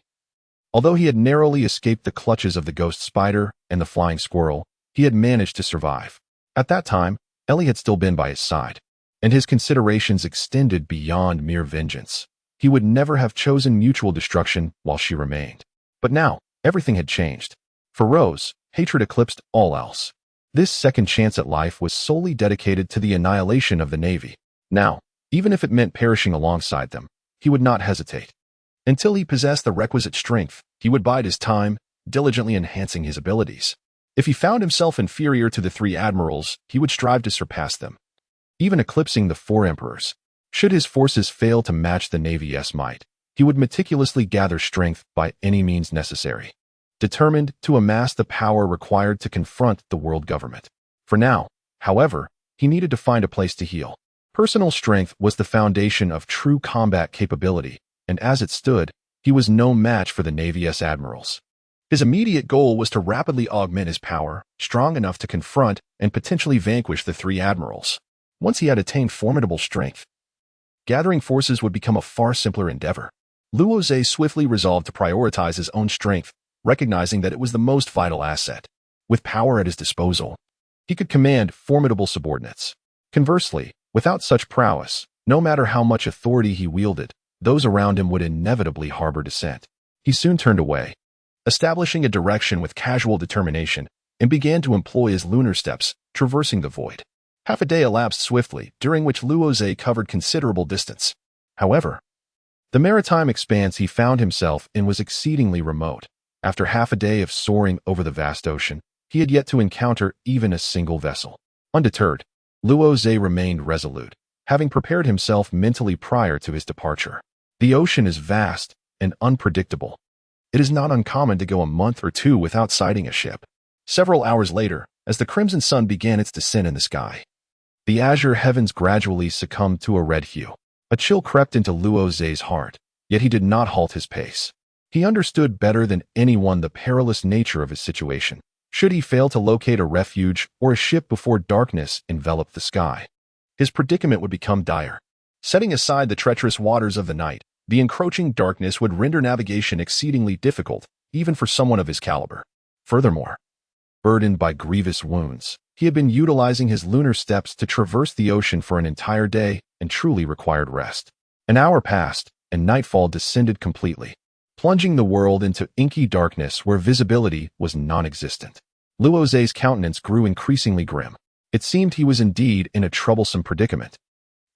although he had narrowly escaped the clutches of the ghost spider and the flying squirrel, he had managed to survive. At that time, Ellie had still been by his side, and his considerations extended beyond mere vengeance. He would never have chosen mutual destruction while she remained. But now, everything had changed. For Rose, hatred eclipsed all else. This second chance at life was solely dedicated to the annihilation of the Navy. Now, even if it meant perishing alongside them, he would not hesitate. Until he possessed the requisite strength, he would bide his time, diligently enhancing his abilities. If he found himself inferior to the three admirals, he would strive to surpass them, even eclipsing the four emperors. Should his forces fail to match the Navy's might, he would meticulously gather strength by any means necessary, determined to amass the power required to confront the world government. For now, however, he needed to find a place to heal. Personal strength was the foundation of true combat capability, and as it stood, he was no match for the Navy's admirals. His immediate goal was to rapidly augment his power, strong enough to confront and potentially vanquish the three admirals. Once he had attained formidable strength, gathering forces would become a far simpler endeavor. Rozé swiftly resolved to prioritize his own strength, recognizing that it was the most vital asset. With power at his disposal, he could command formidable subordinates. Conversely, without such prowess, no matter how much authority he wielded, those around him would inevitably harbor dissent. He soon turned away, establishing a direction with casual determination, and began to employ his lunar steps, traversing the void. Half a day elapsed swiftly, during which Rozé covered considerable distance. However, the maritime expanse he found himself in was exceedingly remote. After half a day of soaring over the vast ocean, he had yet to encounter even a single vessel. Undeterred, Rozé remained resolute, having prepared himself mentally prior to his departure. The ocean is vast and unpredictable. It is not uncommon to go a month or two without sighting a ship. Several hours later, as the crimson sun began its descent in the sky, the azure heavens gradually succumbed to a red hue. A chill crept into Rozé's heart, yet he did not halt his pace. He understood better than anyone the perilous nature of his situation, should he fail to locate a refuge or a ship before darkness enveloped the sky. His predicament would become dire. Setting aside the treacherous waters of the night, the encroaching darkness would render navigation exceedingly difficult, even for someone of his caliber. Furthermore, burdened by grievous wounds, he had been utilizing his lunar steps to traverse the ocean for an entire day and truly required rest. An hour passed, and nightfall descended completely, plunging the world into inky darkness where visibility was non-existent. Rozé's countenance grew increasingly grim. It seemed he was indeed in a troublesome predicament.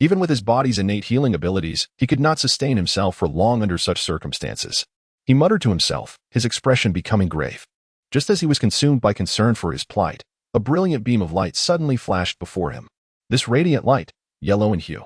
Even with his body's innate healing abilities, he could not sustain himself for long under such circumstances. He muttered to himself, his expression becoming grave. Just as he was consumed by concern for his plight, a brilliant beam of light suddenly flashed before him. This radiant light, yellow in hue,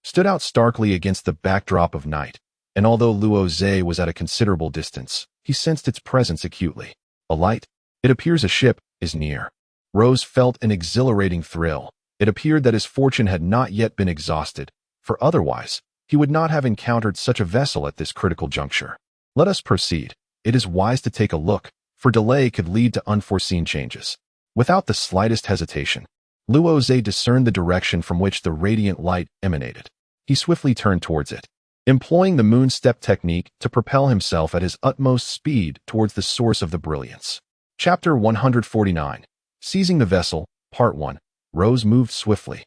stood out starkly against the backdrop of night, and although Rozé was at a considerable distance, he sensed its presence acutely. A light? It appears a ship is near. Rose felt an exhilarating thrill. It appeared that his fortune had not yet been exhausted, for otherwise, he would not have encountered such a vessel at this critical juncture. Let us proceed. It is wise to take a look, for delay could lead to unforeseen changes. Without the slightest hesitation, Rozé discerned the direction from which the radiant light emanated. He swiftly turned towards it, employing the moon step technique to propel himself at his utmost speed towards the source of the brilliance. Chapter 149. Seizing the vessel, Part 1. Rose moved swiftly,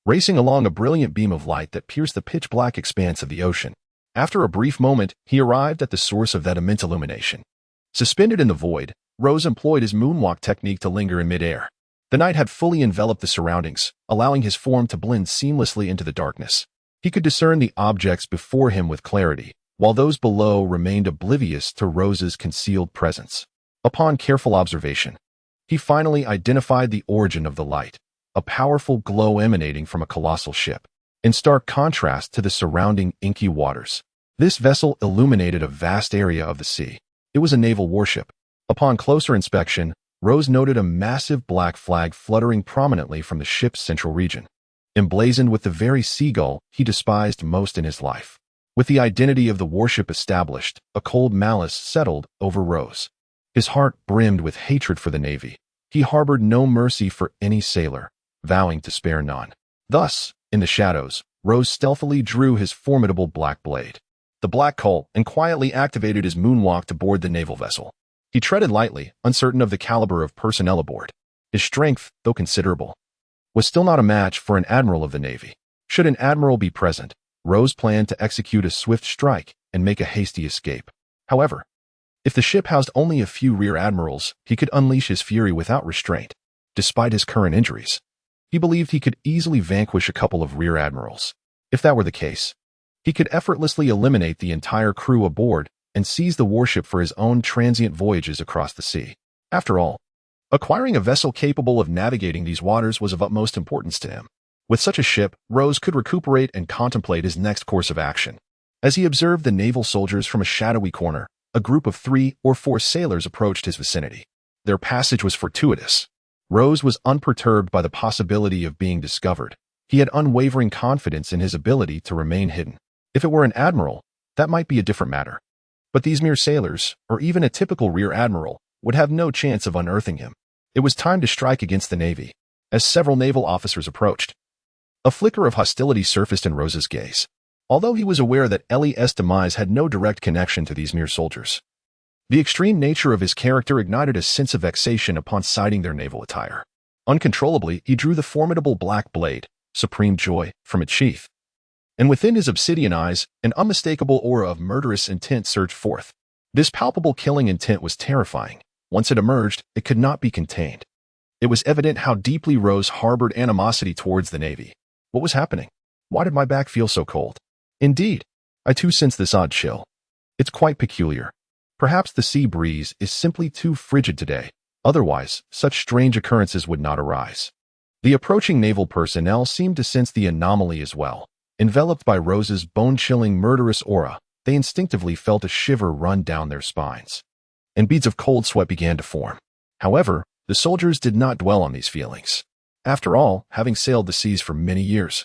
racing along a brilliant beam of light that pierced the pitch-black expanse of the ocean. After a brief moment, he arrived at the source of that immense illumination. Suspended in the void, Rose employed his moonwalk technique to linger in midair. The night had fully enveloped the surroundings, allowing his form to blend seamlessly into the darkness. He could discern the objects before him with clarity, while those below remained oblivious to Rose's concealed presence. Upon careful observation, he finally identified the origin of the light, a powerful glow emanating from a colossal ship, in stark contrast to the surrounding inky waters. This vessel illuminated a vast area of the sea. It was a naval warship. Upon closer inspection, Rose noted a massive black flag fluttering prominently from the ship's central region, emblazoned with the very seagull he despised most in his life. With the identity of the warship established, a cold malice settled over Rose. His heart brimmed with hatred for the Navy. He harbored no mercy for any sailor, vowing to spare none. Thus, in the shadows, Rose stealthily drew his formidable black blade, the black colt, and quietly activated his moonwalk to board the naval vessel. He treaded lightly, uncertain of the caliber of personnel aboard. His strength, though considerable, was still not a match for an admiral of the Navy. Should an admiral be present, Rose planned to execute a swift strike and make a hasty escape. However, if the ship housed only a few rear admirals, he could unleash his fury without restraint. Despite his current injuries, he believed he could easily vanquish a couple of rear admirals. If that were the case, he could effortlessly eliminate the entire crew aboard and seize the warship for his own transient voyages across the sea. After all, acquiring a vessel capable of navigating these waters was of utmost importance to him. With such a ship, Rose could recuperate and contemplate his next course of action. As he observed the naval soldiers from a shadowy corner, a group of 3 or 4 sailors approached his vicinity. Their passage was fortuitous. Rose was unperturbed by the possibility of being discovered. He had unwavering confidence in his ability to remain hidden. If it were an admiral, that might be a different matter. But these mere sailors, or even a typical rear admiral, would have no chance of unearthing him. It was time to strike against the Navy. As several naval officers approached, a flicker of hostility surfaced in Rose's gaze. Although he was aware that Ellie's demise had no direct connection to these mere soldiers, the extreme nature of his character ignited a sense of vexation upon sighting their naval attire. Uncontrollably, he drew the formidable black blade, supreme joy, from its sheath. And within his obsidian eyes, an unmistakable aura of murderous intent surged forth. This palpable killing intent was terrifying. Once it emerged, it could not be contained. It was evident how deeply Rose harbored animosity towards the Navy. What was happening? Why did my back feel so cold? Indeed, I too sense this odd chill. It's quite peculiar. Perhaps the sea breeze is simply too frigid today. Otherwise, such strange occurrences would not arise. The approaching naval personnel seemed to sense the anomaly as well. Enveloped by Rose's bone-chilling murderous aura, they instinctively felt a shiver run down their spines, and beads of cold sweat began to form. However, the soldiers did not dwell on these feelings. After all, having sailed the seas for many years,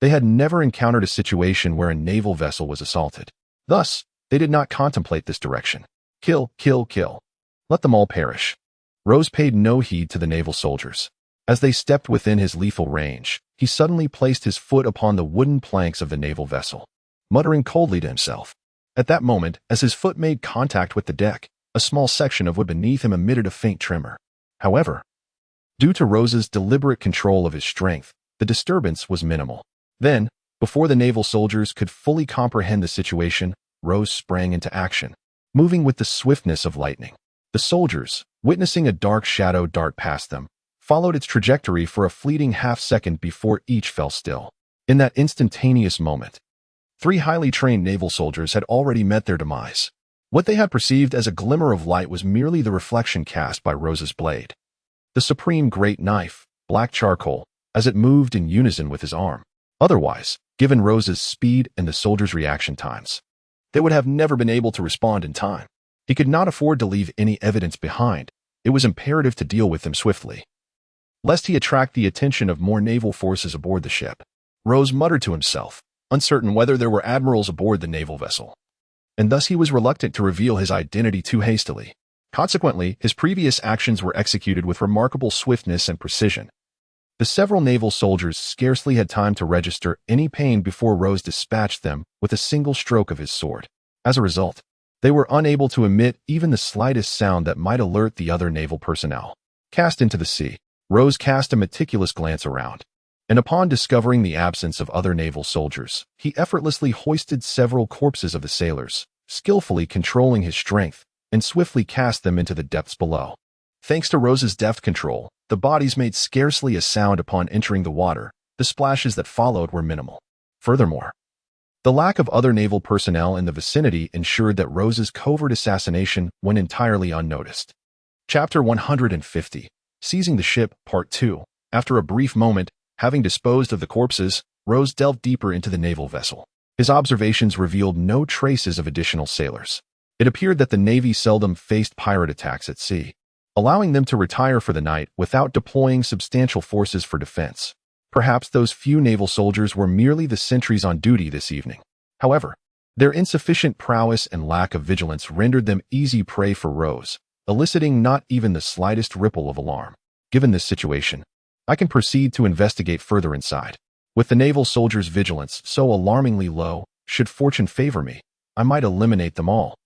they had never encountered a situation where a naval vessel was assaulted. Thus, they did not contemplate this direction. Kill, kill, kill. Let them all perish. Rose paid no heed to the naval soldiers. As they stepped within his lethal range, he suddenly placed his foot upon the wooden planks of the naval vessel, muttering coldly to himself. At that moment, as his foot made contact with the deck, a small section of wood beneath him emitted a faint tremor. However, due to Rose's deliberate control of his strength, the disturbance was minimal. Then, before the naval soldiers could fully comprehend the situation, Rose sprang into action, moving with the swiftness of lightning. The soldiers, witnessing a dark shadow dart past them, followed its trajectory for a fleeting half-second before each fell still. In that instantaneous moment, 3 highly trained naval soldiers had already met their demise. What they had perceived as a glimmer of light was merely the reflection cast by Rose's blade. The supreme great knife, black charcoal, as it moved in unison with his arm. Otherwise, given Rose's speed and the soldiers' reaction times, they would have never been able to respond in time. He could not afford to leave any evidence behind. It was imperative to deal with them swiftly, lest he attract the attention of more naval forces aboard the ship. Rose muttered to himself, uncertain whether there were admirals aboard the naval vessel, and thus he was reluctant to reveal his identity too hastily. Consequently, his previous actions were executed with remarkable swiftness and precision. The several naval soldiers scarcely had time to register any pain before Rose dispatched them with a single stroke of his sword. As a result, they were unable to emit even the slightest sound that might alert the other naval personnel. Cast into the sea, Rose cast a meticulous glance around, and upon discovering the absence of other naval soldiers, he effortlessly hoisted several corpses of the sailors, skillfully controlling his strength, and swiftly cast them into the depths below. Thanks to Rose's deft control, the bodies made scarcely a sound upon entering the water. The splashes that followed were minimal. Furthermore, the lack of other naval personnel in the vicinity ensured that Rose's covert assassination went entirely unnoticed. Chapter 150. Seizing the Ship, Part 2. After a brief moment, having disposed of the corpses, Rose delved deeper into the naval vessel. His observations revealed no traces of additional sailors. It appeared that the Navy seldom faced pirate attacks at sea, allowing them to retire for the night without deploying substantial forces for defense. Perhaps those few naval soldiers were merely the sentries on duty this evening. However, their insufficient prowess and lack of vigilance rendered them easy prey for Rose, eliciting not even the slightest ripple of alarm. Given this situation, I can proceed to investigate further inside. With the naval soldiers' vigilance so alarmingly low, should fortune favor me, I might eliminate them all,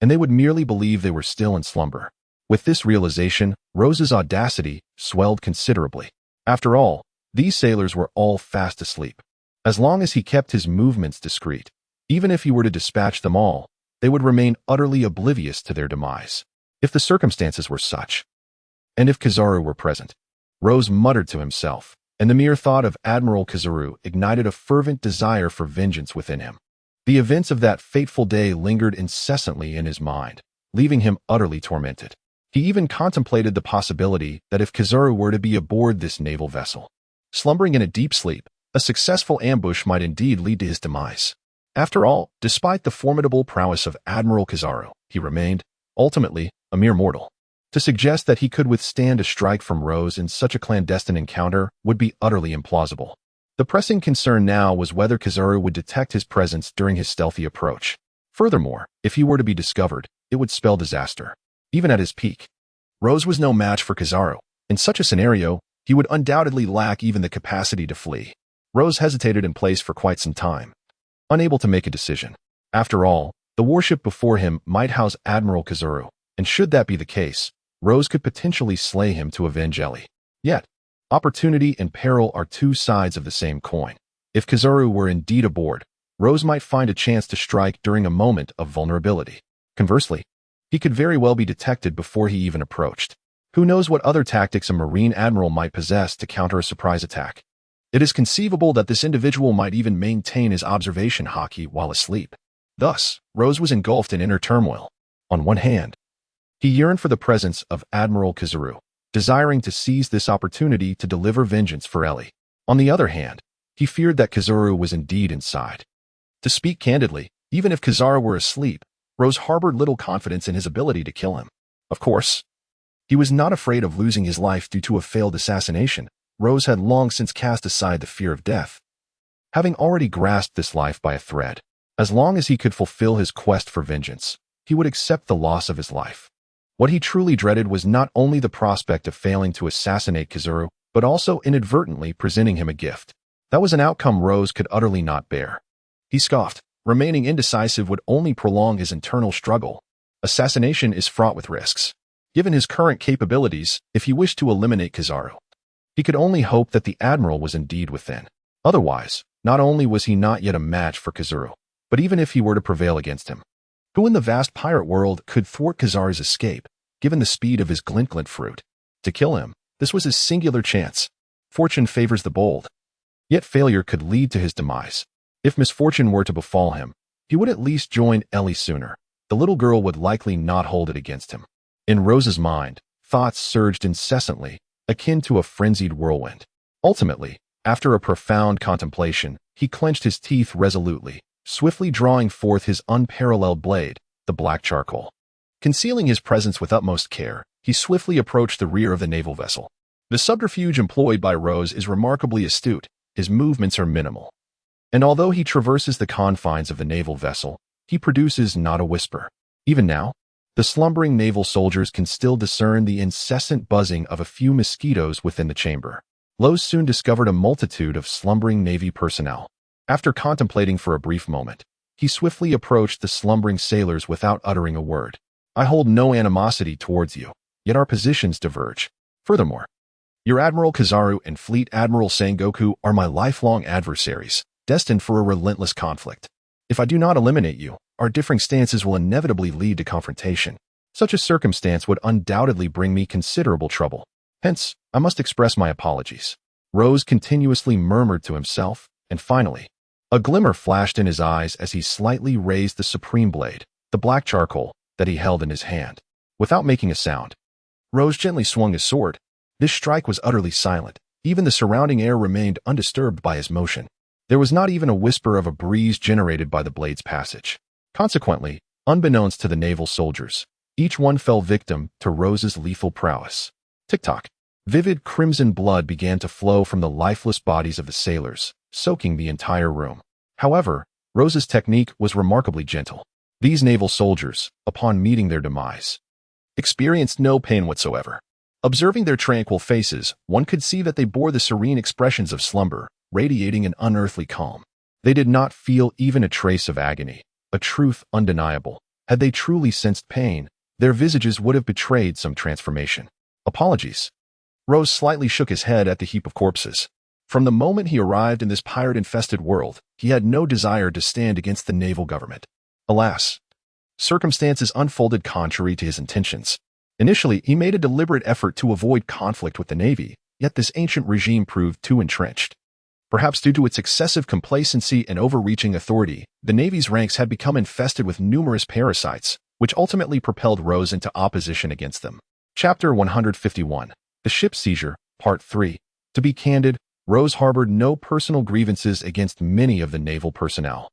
and they would merely believe they were still in slumber. With this realization, Rose's audacity swelled considerably. After all, these sailors were all fast asleep. As long as he kept his movements discreet, even if he were to dispatch them all, they would remain utterly oblivious to their demise. If the circumstances were such, and if Kizaru were present, Rose muttered to himself, and the mere thought of Admiral Kizaru ignited a fervent desire for vengeance within him. The events of that fateful day lingered incessantly in his mind, leaving him utterly tormented. He even contemplated the possibility that if Kizaru were to be aboard this naval vessel, slumbering in a deep sleep, a successful ambush might indeed lead to his demise. After all, despite the formidable prowess of Admiral Kizaru, he remained, ultimately, a mere mortal. To suggest that he could withstand a strike from Rose in such a clandestine encounter would be utterly implausible. The pressing concern now was whether Kizaru would detect his presence during his stealthy approach. Furthermore, if he were to be discovered, it would spell disaster. Even at his peak, Rose was no match for Kizaru. In such a scenario, he would undoubtedly lack even the capacity to flee. Rose hesitated in place for quite some time, unable to make a decision. After all, the warship before him might house Admiral Kizaru, and should that be the case, Rose could potentially slay him to avenge Ellie. Yet, opportunity and peril are two sides of the same coin. If Kizaru were indeed aboard, Rose might find a chance to strike during a moment of vulnerability. Conversely, he could very well be detected before he even approached. Who knows what other tactics a Marine Admiral might possess to counter a surprise attack? It is conceivable that this individual might even maintain his observation haki while asleep. Thus, Rose was engulfed in inner turmoil. On one hand, he yearned for the presence of Admiral Kizaru, desiring to seize this opportunity to deliver vengeance for Ellie. On the other hand, he feared that Kizaru was indeed inside. To speak candidly, even if Kizaru were asleep, Rose harbored little confidence in his ability to kill him. Of course, he was not afraid of losing his life due to a failed assassination. Rose had long since cast aside the fear of death, having already grasped this life by a thread. As long as he could fulfill his quest for vengeance, he would accept the loss of his life. What he truly dreaded was not only the prospect of failing to assassinate Kizaru, but also inadvertently presenting him a gift. That was an outcome Rose could utterly not bear. He scoffed. Remaining indecisive would only prolong his internal struggle. Assassination is fraught with risks. Given his current capabilities, if he wished to eliminate Kizaru, he could only hope that the Admiral was indeed within. Otherwise, not only was he not yet a match for Kizaru, but even if he were to prevail against him, who in the vast pirate world could thwart Kizaru's escape, given the speed of his glint fruit? To kill him, this was his singular chance. Fortune favors the bold. Yet failure could lead to his demise. If misfortune were to befall him, he would at least join Ellie sooner. The little girl would likely not hold it against him. In Rose's mind, thoughts surged incessantly, akin to a frenzied whirlwind. Ultimately, after a profound contemplation, he clenched his teeth resolutely, swiftly drawing forth his unparalleled blade, the black charcoal. Concealing his presence with utmost care, he swiftly approached the rear of the naval vessel. The subterfuge employed by Rose is remarkably astute. His movements are minimal. And although he traverses the confines of the naval vessel, he produces not a whisper. Even now, the slumbering naval soldiers can still discern the incessant buzzing of a few mosquitoes within the chamber. Rose soon discovered a multitude of slumbering Navy personnel. After contemplating for a brief moment, he swiftly approached the slumbering sailors without uttering a word. I hold no animosity towards you, yet our positions diverge. Furthermore, your Admiral Kizaru and Fleet Admiral Sengoku are my lifelong adversaries, destined for a relentless conflict. If I do not eliminate you, our differing stances will inevitably lead to confrontation. Such a circumstance would undoubtedly bring me considerable trouble. Hence, I must express my apologies. Rose continuously murmured to himself, and finally, a glimmer flashed in his eyes as he slightly raised the supreme blade, the black charcoal, that he held in his hand. Without making a sound, Rose gently swung his sword. This strike was utterly silent. Even the surrounding air remained undisturbed by his motion. There was not even a whisper of a breeze generated by the blade's passage. Consequently, unbeknownst to the naval soldiers, each one fell victim to Rose's lethal prowess. Tick-tock. Vivid crimson blood began to flow from the lifeless bodies of the sailors, soaking the entire room. However, Rose's technique was remarkably gentle. These naval soldiers, upon meeting their demise, experienced no pain whatsoever. Observing their tranquil faces, one could see that they bore the serene expressions of slumber, radiating an unearthly calm. They did not feel even a trace of agony, a truth undeniable. Had they truly sensed pain, their visages would have betrayed some transformation. Apologies. Rose slightly shook his head at the heap of corpses. From the moment he arrived in this pirate-infested world, he had no desire to stand against the naval government. Alas, circumstances unfolded contrary to his intentions. Initially, he made a deliberate effort to avoid conflict with the Navy, yet this ancient regime proved too entrenched. Perhaps due to its excessive complacency and overreaching authority, the Navy's ranks had become infested with numerous parasites, which ultimately propelled Rose into opposition against them. Chapter 151. The Ship Seizure, Part 3. To be candid, Rose harbored no personal grievances against many of the naval personnel.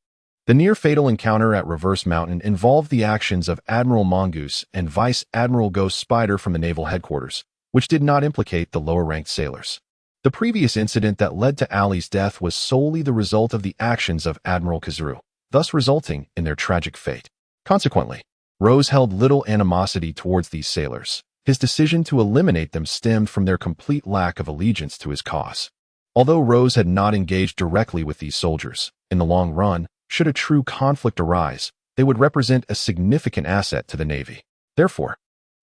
The near-fatal encounter at Reverse Mountain involved the actions of Admiral Mongoose and Vice Admiral Ghost Spider from the naval headquarters, which did not implicate the lower-ranked sailors. The previous incident that led to Ali's death was solely the result of the actions of Admiral Kizaru, thus resulting in their tragic fate. Consequently, Rose held little animosity towards these sailors. His decision to eliminate them stemmed from their complete lack of allegiance to his cause. Although Rose had not engaged directly with these soldiers, in the long run, should a true conflict arise, they would represent a significant asset to the Navy. Therefore,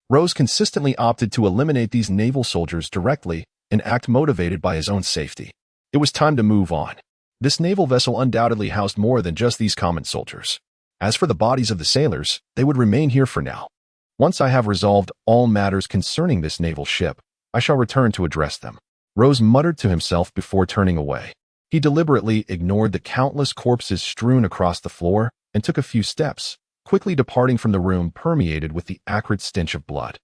Rose consistently opted to eliminate these naval soldiers directly, an act motivated by his own safety. It was time to move on. This naval vessel undoubtedly housed more than just these common soldiers. As for the bodies of the sailors, they would remain here for now. Once I have resolved all matters concerning this naval ship, I shall return to address them. Rose muttered to himself before turning away. He deliberately ignored the countless corpses strewn across the floor and took a few steps, quickly departing from the room permeated with the acrid stench of blood.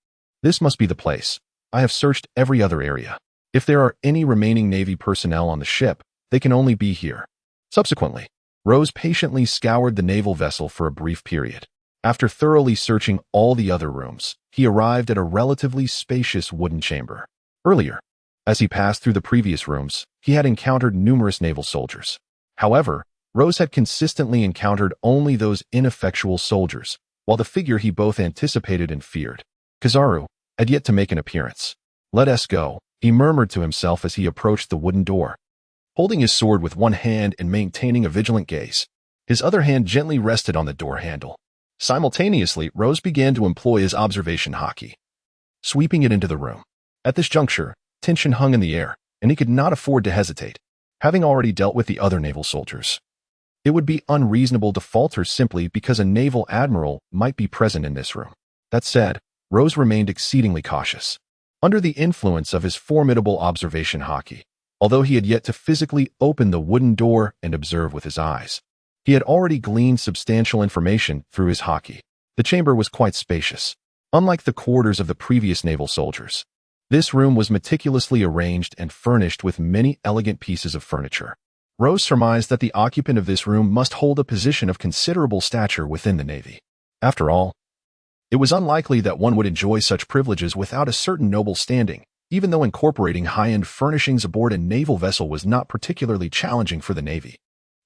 This must be the place. I have searched every other area. If there are any remaining Navy personnel on the ship, they can only be here. Subsequently, Rose patiently scoured the naval vessel for a brief period. After thoroughly searching all the other rooms, he arrived at a relatively spacious wooden chamber. Earlier, as he passed through the previous rooms, he had encountered numerous naval soldiers. However, Rose had consistently encountered only those ineffectual soldiers, while the figure he both anticipated and feared, Kizaru, had yet to make an appearance. "Let us go," he murmured to himself as he approached the wooden door. Holding his sword with one hand and maintaining a vigilant gaze, his other hand gently rested on the door handle. Simultaneously, Rose began to employ his observation haki, sweeping it into the room. At this juncture, tension hung in the air, and he could not afford to hesitate, having already dealt with the other naval soldiers. It would be unreasonable to falter simply because a naval admiral might be present in this room. That said, Rose remained exceedingly cautious. Under the influence of his formidable observation haki, although he had yet to physically open the wooden door and observe with his eyes, he had already gleaned substantial information through his haki. The chamber was quite spacious. Unlike the quarters of the previous naval soldiers, this room was meticulously arranged and furnished with many elegant pieces of furniture. Rose surmised that the occupant of this room must hold a position of considerable stature within the Navy. After all, it was unlikely that one would enjoy such privileges without a certain noble standing, even though incorporating high-end furnishings aboard a naval vessel was not particularly challenging for the Navy.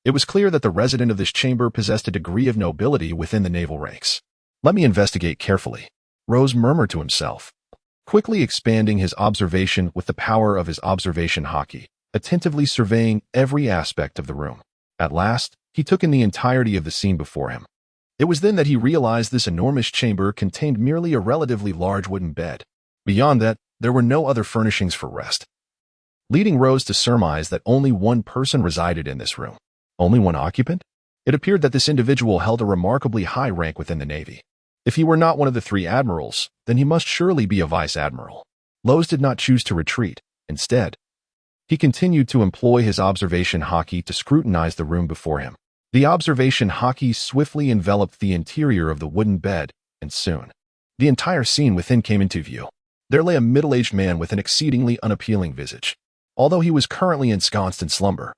It was clear that the resident of this chamber possessed a degree of nobility within the naval ranks. "Let me investigate carefully," Rose murmured to himself, quickly expanding his observation with the power of his observation haki, attentively surveying every aspect of the room. At last, he took in the entirety of the scene before him. It was then that he realized this enormous chamber contained merely a relatively large wooden bed. Beyond that, there were no other furnishings for rest, leading Rose to surmise that only one person resided in this room. Only one occupant? It appeared that this individual held a remarkably high rank within the Navy. If he were not one of the three admirals, then he must surely be a vice admiral. Rose did not choose to retreat. Instead, he continued to employ his observation haki to scrutinize the room before him. The observation haki swiftly enveloped the interior of the wooden bed, and soon, the entire scene within came into view. There lay a middle-aged man with an exceedingly unappealing visage. Although he was currently ensconced in slumber,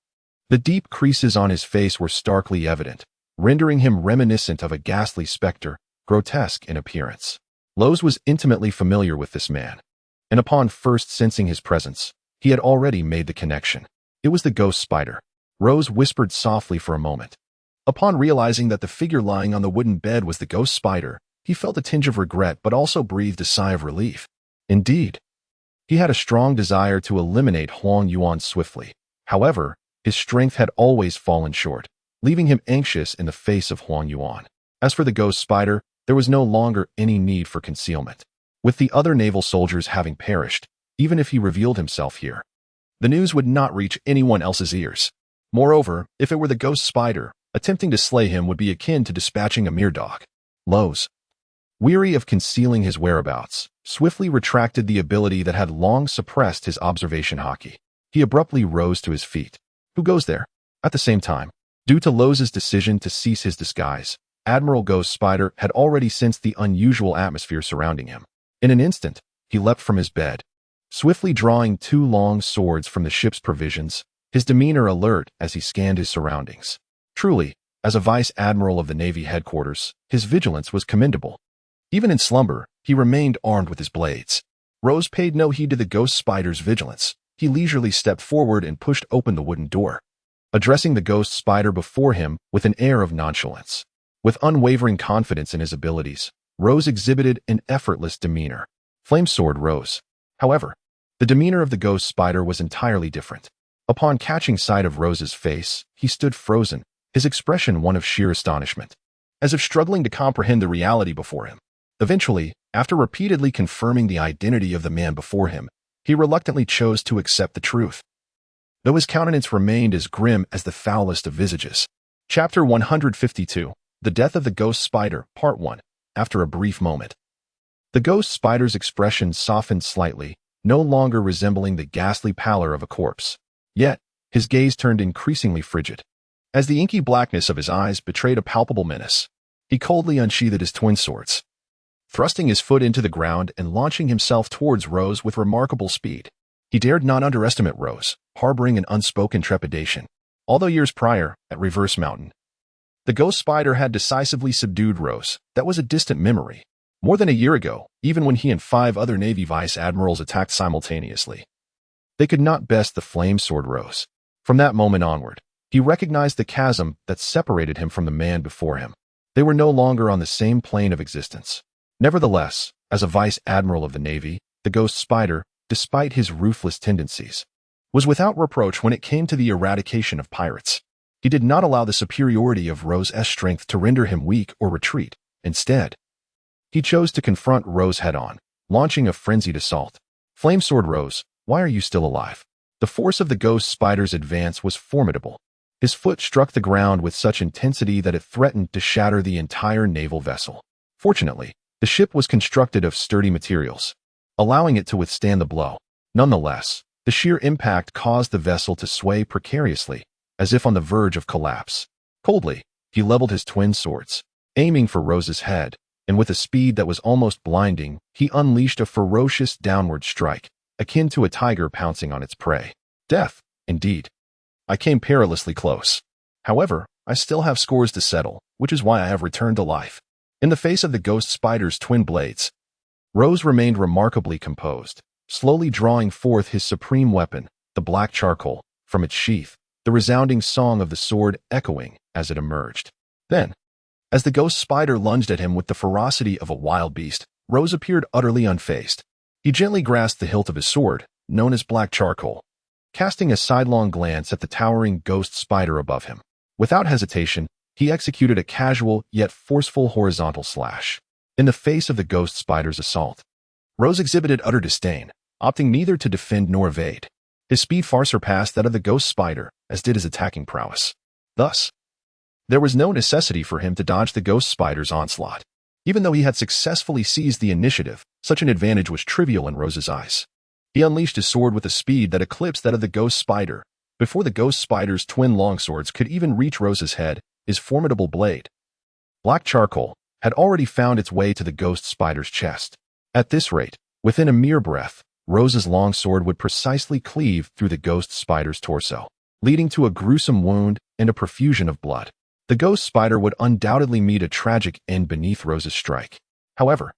the deep creases on his face were starkly evident, rendering him reminiscent of a ghastly specter, grotesque in appearance. Rose was intimately familiar with this man, and upon first sensing his presence, he had already made the connection. It was the ghost spider. Rose whispered softly for a moment. Upon realizing that the figure lying on the wooden bed was the ghost spider, he felt a tinge of regret but also breathed a sigh of relief. Indeed, he had a strong desire to eliminate Huang Yuan swiftly. However, his strength had always fallen short, leaving him anxious in the face of Huang Yuan. As for the ghost spider, there was no longer any need for concealment. With the other naval soldiers having perished, even if he revealed himself here, the news would not reach anyone else's ears. Moreover, if it were the ghost spider, attempting to slay him would be akin to dispatching a mere dog. Rose, weary of concealing his whereabouts, swiftly retracted the ability that had long suppressed his observation haki. He abruptly rose to his feet. Who goes there? At the same time, due to Rose's decision to cease his disguise, Admiral Ghost Spider had already sensed the unusual atmosphere surrounding him. In an instant, he leapt from his bed, swiftly drawing two long swords from the ship's provisions, his demeanor alert as he scanned his surroundings. Truly, as a vice admiral of the Navy headquarters, his vigilance was commendable. Even in slumber, he remained armed with his blades. Rose paid no heed to the ghost spider's vigilance. He leisurely stepped forward and pushed open the wooden door, addressing the ghost spider before him with an air of nonchalance. With unwavering confidence in his abilities, Rose exhibited an effortless demeanor. Flamesword Rose. However, the demeanor of the ghost spider was entirely different. Upon catching sight of Rose's face, he stood frozen, his expression one of sheer astonishment, as if struggling to comprehend the reality before him. Eventually, after repeatedly confirming the identity of the man before him, he reluctantly chose to accept the truth, though his countenance remained as grim as the foulest of visages. Chapter 152, The Death of the Ghost Spider, Part 1. After a brief moment, the ghost spider's expression softened slightly, no longer resembling the ghastly pallor of a corpse. Yet, his gaze turned increasingly frigid, as the inky blackness of his eyes betrayed a palpable menace. He coldly unsheathed his twin swords, thrusting his foot into the ground and launching himself towards Rose with remarkable speed. He dared not underestimate Rose, harboring an unspoken trepidation. Although years prior, at Reverse Mountain, the ghost spider had decisively subdued Rose, that was a distant memory. More than a year ago, even when he and 5 other Navy vice admirals attacked simultaneously, they could not best the flame sword Rose. From that moment onward, he recognized the chasm that separated him from the man before him. They were no longer on the same plane of existence. Nevertheless, as a vice admiral of the Navy, the ghost spider, despite his ruthless tendencies, was without reproach when it came to the eradication of pirates. He did not allow the superiority of Rose's strength to render him weak or retreat. Instead, he chose to confront Rose head-on, launching a frenzied assault. Flame sword Rose, why are you still alive? The force of the ghost spider's advance was formidable. His foot struck the ground with such intensity that it threatened to shatter the entire naval vessel. Fortunately, the ship was constructed of sturdy materials, allowing it to withstand the blow. Nonetheless, the sheer impact caused the vessel to sway precariously, as if on the verge of collapse. Coldly, he leveled his twin swords, aiming for Rose's head, and with a speed that was almost blinding, he unleashed a ferocious downward strike, akin to a tiger pouncing on its prey. Death, indeed. I came perilously close. However, I still have scores to settle, which is why I have returned to life. In the face of the ghost spider's twin blades, Rose remained remarkably composed, slowly drawing forth his supreme weapon, the black charcoal, from its sheath, the resounding song of the sword echoing as it emerged. Then, as the ghost spider lunged at him with the ferocity of a wild beast, Rose appeared utterly unfazed. He gently grasped the hilt of his sword, known as black charcoal, casting a sidelong glance at the towering ghost spider above him. Without hesitation, he executed a casual yet forceful horizontal slash. In the face of the ghost spider's assault, Rose exhibited utter disdain, opting neither to defend nor evade. His speed far surpassed that of the ghost spider, as did his attacking prowess. Thus, there was no necessity for him to dodge the ghost spider's onslaught. Even though he had successfully seized the initiative, such an advantage was trivial in Rose's eyes. He unleashed his sword with a speed that eclipsed that of the ghost spider. Before the ghost spider's twin longswords could even reach Rose's head, his formidable blade, black charcoal, had already found its way to the ghost spider's chest. At this rate, within a mere breath, Rose's longsword would precisely cleave through the ghost spider's torso, leading to a gruesome wound and a profusion of blood. The ghost spider would undoubtedly meet a tragic end beneath Rose's strike. However,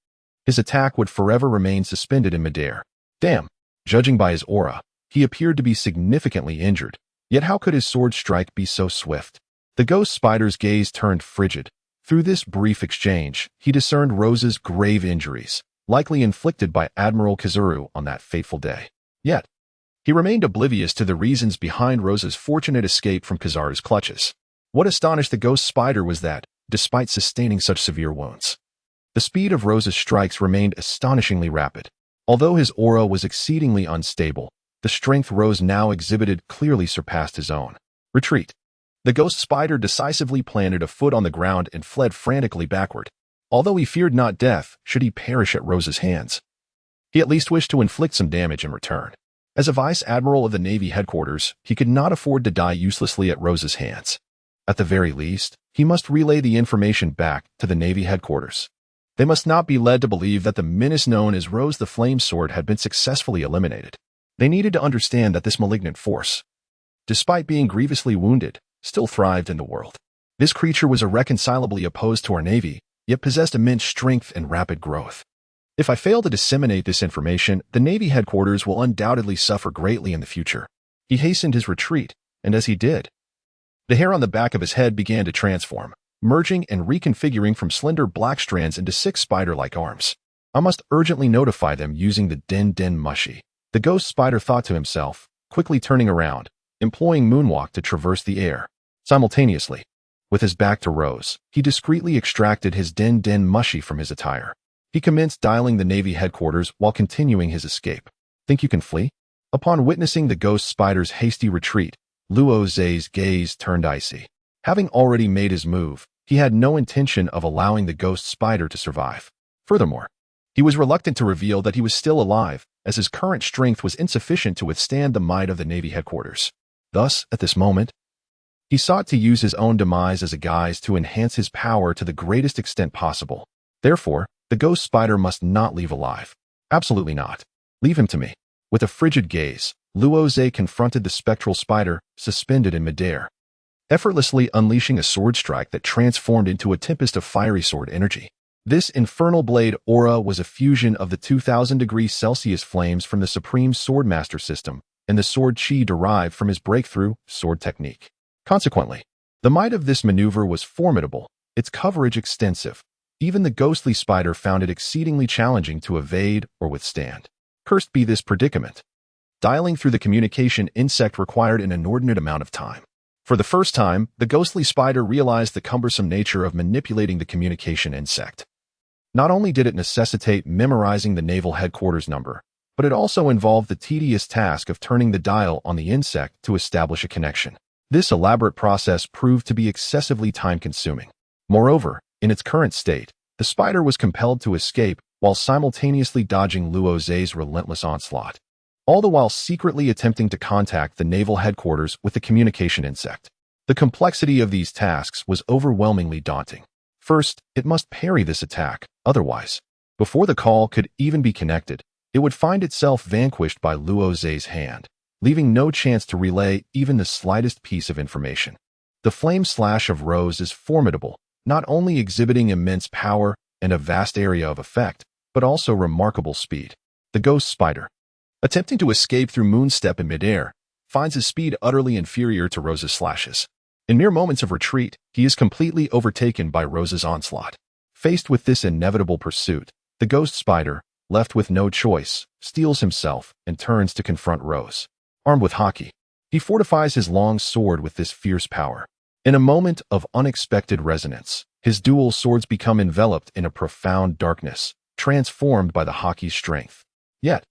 his attack would forever remain suspended in midair. Damn! Judging by his aura, he appeared to be significantly injured, yet how could his sword strike be so swift? The ghost spider's gaze turned frigid. Through this brief exchange, he discerned Rose's grave injuries, likely inflicted by Admiral Kizuru on that fateful day. Yet, he remained oblivious to the reasons behind Rose's fortunate escape from Kizaru's clutches. What astonished the ghost spider was that, despite sustaining such severe wounds, the speed of Rose's strikes remained astonishingly rapid. Although his aura was exceedingly unstable, the strength Rose now exhibited clearly surpassed his own. Retreat. The ghost spider decisively planted a foot on the ground and fled frantically backward. Although he feared not death, should he perish at Rose's hands, he at least wished to inflict some damage in return. As a vice admiral of the Navy headquarters, he could not afford to die uselessly at Rose's hands. At the very least, he must relay the information back to the Navy headquarters. They must not be led to believe that the menace known as Rose the Flame Sword had been successfully eliminated. They needed to understand that this malignant force, despite being grievously wounded, still thrived in the world. This creature was irreconcilably opposed to our Navy, yet possessed immense strength and rapid growth. If I fail to disseminate this information, the Navy headquarters will undoubtedly suffer greatly in the future. He hastened his retreat, and as he did, the hair on the back of his head began to transform, merging and reconfiguring from slender black strands into 6 spider-like arms. I must urgently notify them using the Den Mushi. The ghost spider thought to himself, quickly turning around, employing moonwalk to traverse the air. Simultaneously, with his back to Rose, he discreetly extracted his Den Mushi from his attire. He commenced dialing the Navy headquarters while continuing his escape. Think you can flee? Upon witnessing the ghost spider's hasty retreat, Luo Zhe's gaze turned icy. Having already made his move, he had no intention of allowing the ghost spider to survive. Furthermore, he was reluctant to reveal that he was still alive, as his current strength was insufficient to withstand the might of the Navy headquarters. Thus, at this moment, He sought to use his own demise as a guise to enhance his power to the greatest extent possible. Therefore, the ghost spider must not leave alive. Absolutely not. Leave him to me. With a frigid gaze, Rozé confronted the spectral spider, suspended in midair, effortlessly unleashing a sword strike that transformed into a tempest of fiery sword energy. This infernal blade aura was a fusion of the 2000 degrees Celsius flames from the Supreme Swordmaster system and the sword chi derived from his breakthrough sword technique. Consequently, the might of this maneuver was formidable, its coverage extensive. Even the ghostly spider found it exceedingly challenging to evade or withstand. Cursed be this predicament. Dialing through the communication insect required an inordinate amount of time. For the first time, the ghostly spider realized the cumbersome nature of manipulating the communication insect. Not only did it necessitate memorizing the naval headquarters number, but it also involved the tedious task of turning the dial on the insect to establish a connection. This elaborate process proved to be excessively time-consuming. Moreover, in its current state, the spider was compelled to escape while simultaneously dodging Rozé's relentless onslaught, all the while secretly attempting to contact the naval headquarters with the communication insect. The complexity of these tasks was overwhelmingly daunting. First, it must parry this attack, otherwise, before the call could even be connected, it would find itself vanquished by Rozé's hand, leaving no chance to relay even the slightest piece of information. The flame slash of Rose is formidable, not only exhibiting immense power and a vast area of effect, but also remarkable speed. The ghost spider, attempting to escape through moonstep in midair, finds his speed utterly inferior to Rose's slashes. In mere moments of retreat, he is completely overtaken by Rose's onslaught. Faced with this inevitable pursuit, the ghost spider, left with no choice, steels himself and turns to confront Rose. Armed with haki, he fortifies his long sword with this fierce power. In a moment of unexpected resonance, his dual swords become enveloped in a profound darkness, transformed by the haki's strength. Yet,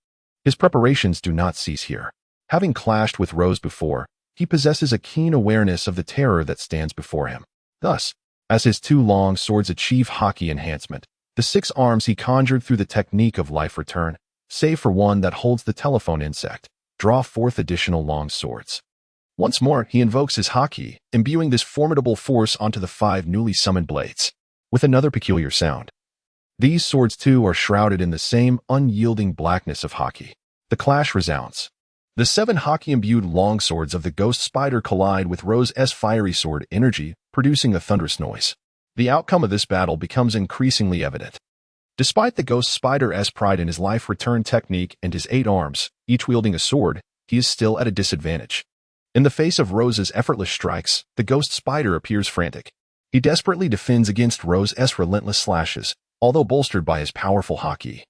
his preparations do not cease here. Having clashed with Rose before, he possesses a keen awareness of the terror that stands before him. Thus, as his two long swords achieve haki enhancement, the 6 arms he conjured through the technique of life return, save for one that holds the telephone insect, draw forth additional long swords. Once more, he invokes his haki, imbuing this formidable force onto the 5 newly summoned blades, with another peculiar sound. These swords too are shrouded in the same unyielding blackness of haki. The clash resounds. The 7 haki-imbued longswords of the ghost spider collide with Rose's fiery sword energy, producing a thunderous noise. The outcome of this battle becomes increasingly evident. Despite the ghost spider's pride in his life return technique and his 8 arms, each wielding a sword, he is still at a disadvantage. In the face of Rose's effortless strikes, the ghost spider appears frantic. He desperately defends against Rose's relentless slashes, although bolstered by his powerful haki.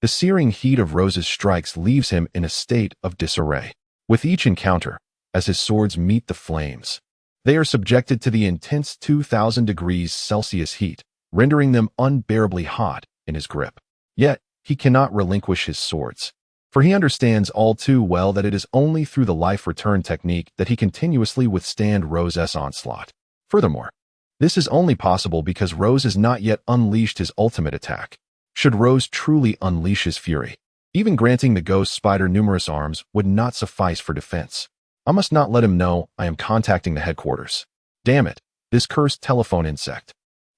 The searing heat of Rose's strikes leaves him in a state of disarray. With each encounter, as his swords meet the flames, they are subjected to the intense 2000 degrees Celsius heat, rendering them unbearably hot in his grip. Yet, he cannot relinquish his swords, for he understands all too well that it is only through the life return technique that he continuously withstand Rose's onslaught. Furthermore, this is only possible because Rose has not yet unleashed his ultimate attack. Should Rose truly unleash his fury, even granting the ghost spider numerous arms would not suffice for defense. I must not let him know I am contacting the headquarters. Damn it, this cursed telephone insect.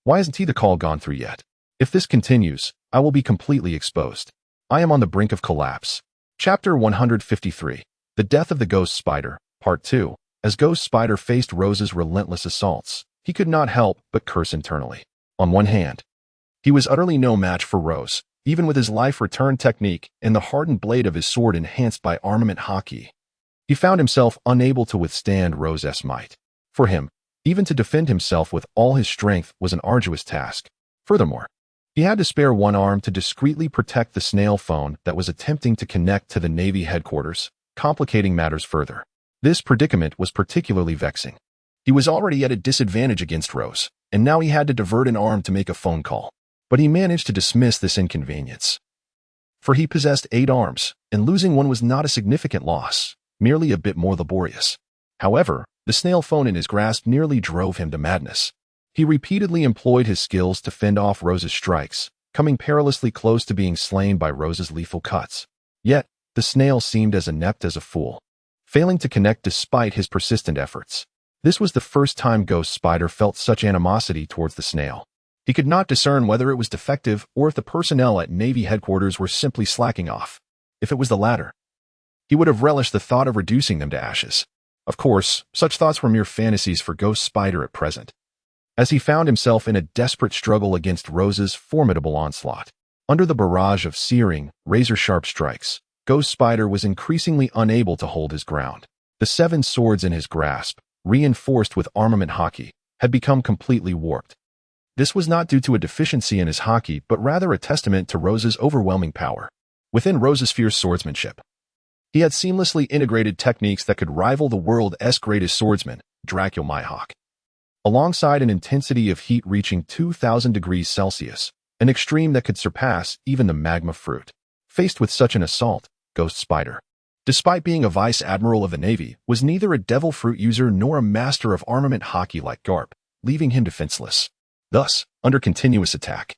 Why hasn't the call gone through yet? If this continues, I will be completely exposed. I am on the brink of collapse. Chapter 153. The Death of the Ghost Spider, Part 2. As Ghost Spider faced Rose's relentless assaults, he could not help but curse internally. On one hand, he was utterly no match for Rose, even with his life return technique and the hardened blade of his sword enhanced by armament haki. He found himself unable to withstand Rose's might. For him, even to defend himself with all his strength was an arduous task. Furthermore, he had to spare one arm to discreetly protect the snail phone that was attempting to connect to the Navy headquarters, complicating matters further. This predicament was particularly vexing. He was already at a disadvantage against Rose, and now he had to divert an arm to make a phone call. But he managed to dismiss this inconvenience. For he possessed 8 arms, and losing one was not a significant loss, merely a bit more laborious. However, the snail phone in his grasp nearly drove him to madness. He repeatedly employed his skills to fend off Rose's strikes, coming perilously close to being slain by Rose's lethal cuts. Yet, the snail seemed as inept as a fool, failing to connect despite his persistent efforts. This was the first time Ghost Spider felt such animosity towards the snail. He could not discern whether it was defective or if the personnel at Navy headquarters were simply slacking off. If it was the latter, he would have relished the thought of reducing them to ashes. Of course, such thoughts were mere fantasies for Ghost Spider at present, as he found himself in a desperate struggle against Rose's formidable onslaught. Under the barrage of searing, razor-sharp strikes, Ghost Spider was increasingly unable to hold his ground. The 7 swords in his grasp, reinforced with armament haki, had become completely warped. This was not due to a deficiency in his haki, but rather a testament to Rose's overwhelming power. Within Rose's fierce swordsmanship, he had seamlessly integrated techniques that could rival the world's greatest swordsman, Rozé and Mihawk. Alongside an intensity of heat reaching 2,000 degrees Celsius, an extreme that could surpass even the magma fruit. Faced with such an assault, Ghost Spider, despite being a vice admiral of the Navy, was neither a devil fruit user nor a master of armament haki like Garp, leaving him defenseless. Thus, under continuous attack,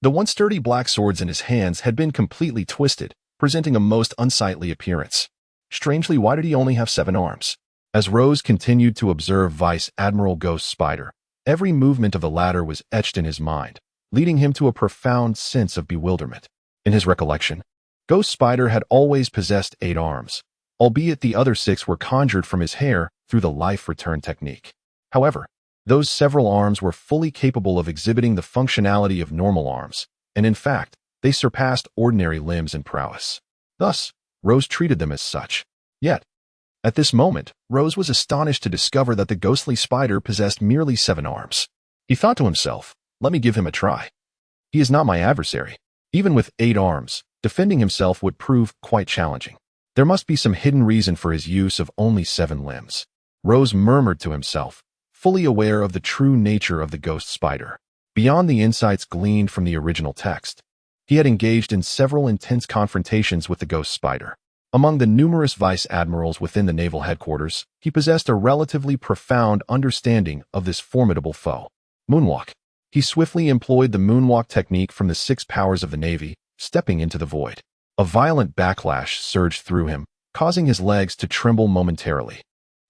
the once sturdy black swords in his hands had been completely twisted, presenting a most unsightly appearance. Strangely, why did he only have 7 arms? As Rose continued to observe Vice Admiral Ghost Spider, every movement of the latter was etched in his mind, leading him to a profound sense of bewilderment. In his recollection, Ghost Spider had always possessed 8 arms, albeit the other 6 were conjured from his hair through the life return technique. However, those several arms were fully capable of exhibiting the functionality of normal arms, and in fact, they surpassed ordinary limbs in prowess. Thus, Rose treated them as such. Yet, at this moment, Rose was astonished to discover that the ghostly spider possessed merely 7 arms. He thought to himself, let me give him a try. He is not my adversary. Even with 8 arms, defending himself would prove quite challenging. There must be some hidden reason for his use of only 7 limbs. Rose murmured to himself, fully aware of the true nature of the ghost spider. Beyond the insights gleaned from the original text, he had engaged in several intense confrontations with the ghost spider. Among the numerous vice admirals within the naval headquarters, he possessed a relatively profound understanding of this formidable foe. Moonwalk. He swiftly employed the moonwalk technique from the 6 powers of the Navy, stepping into the void. A violent backlash surged through him, causing his legs to tremble momentarily.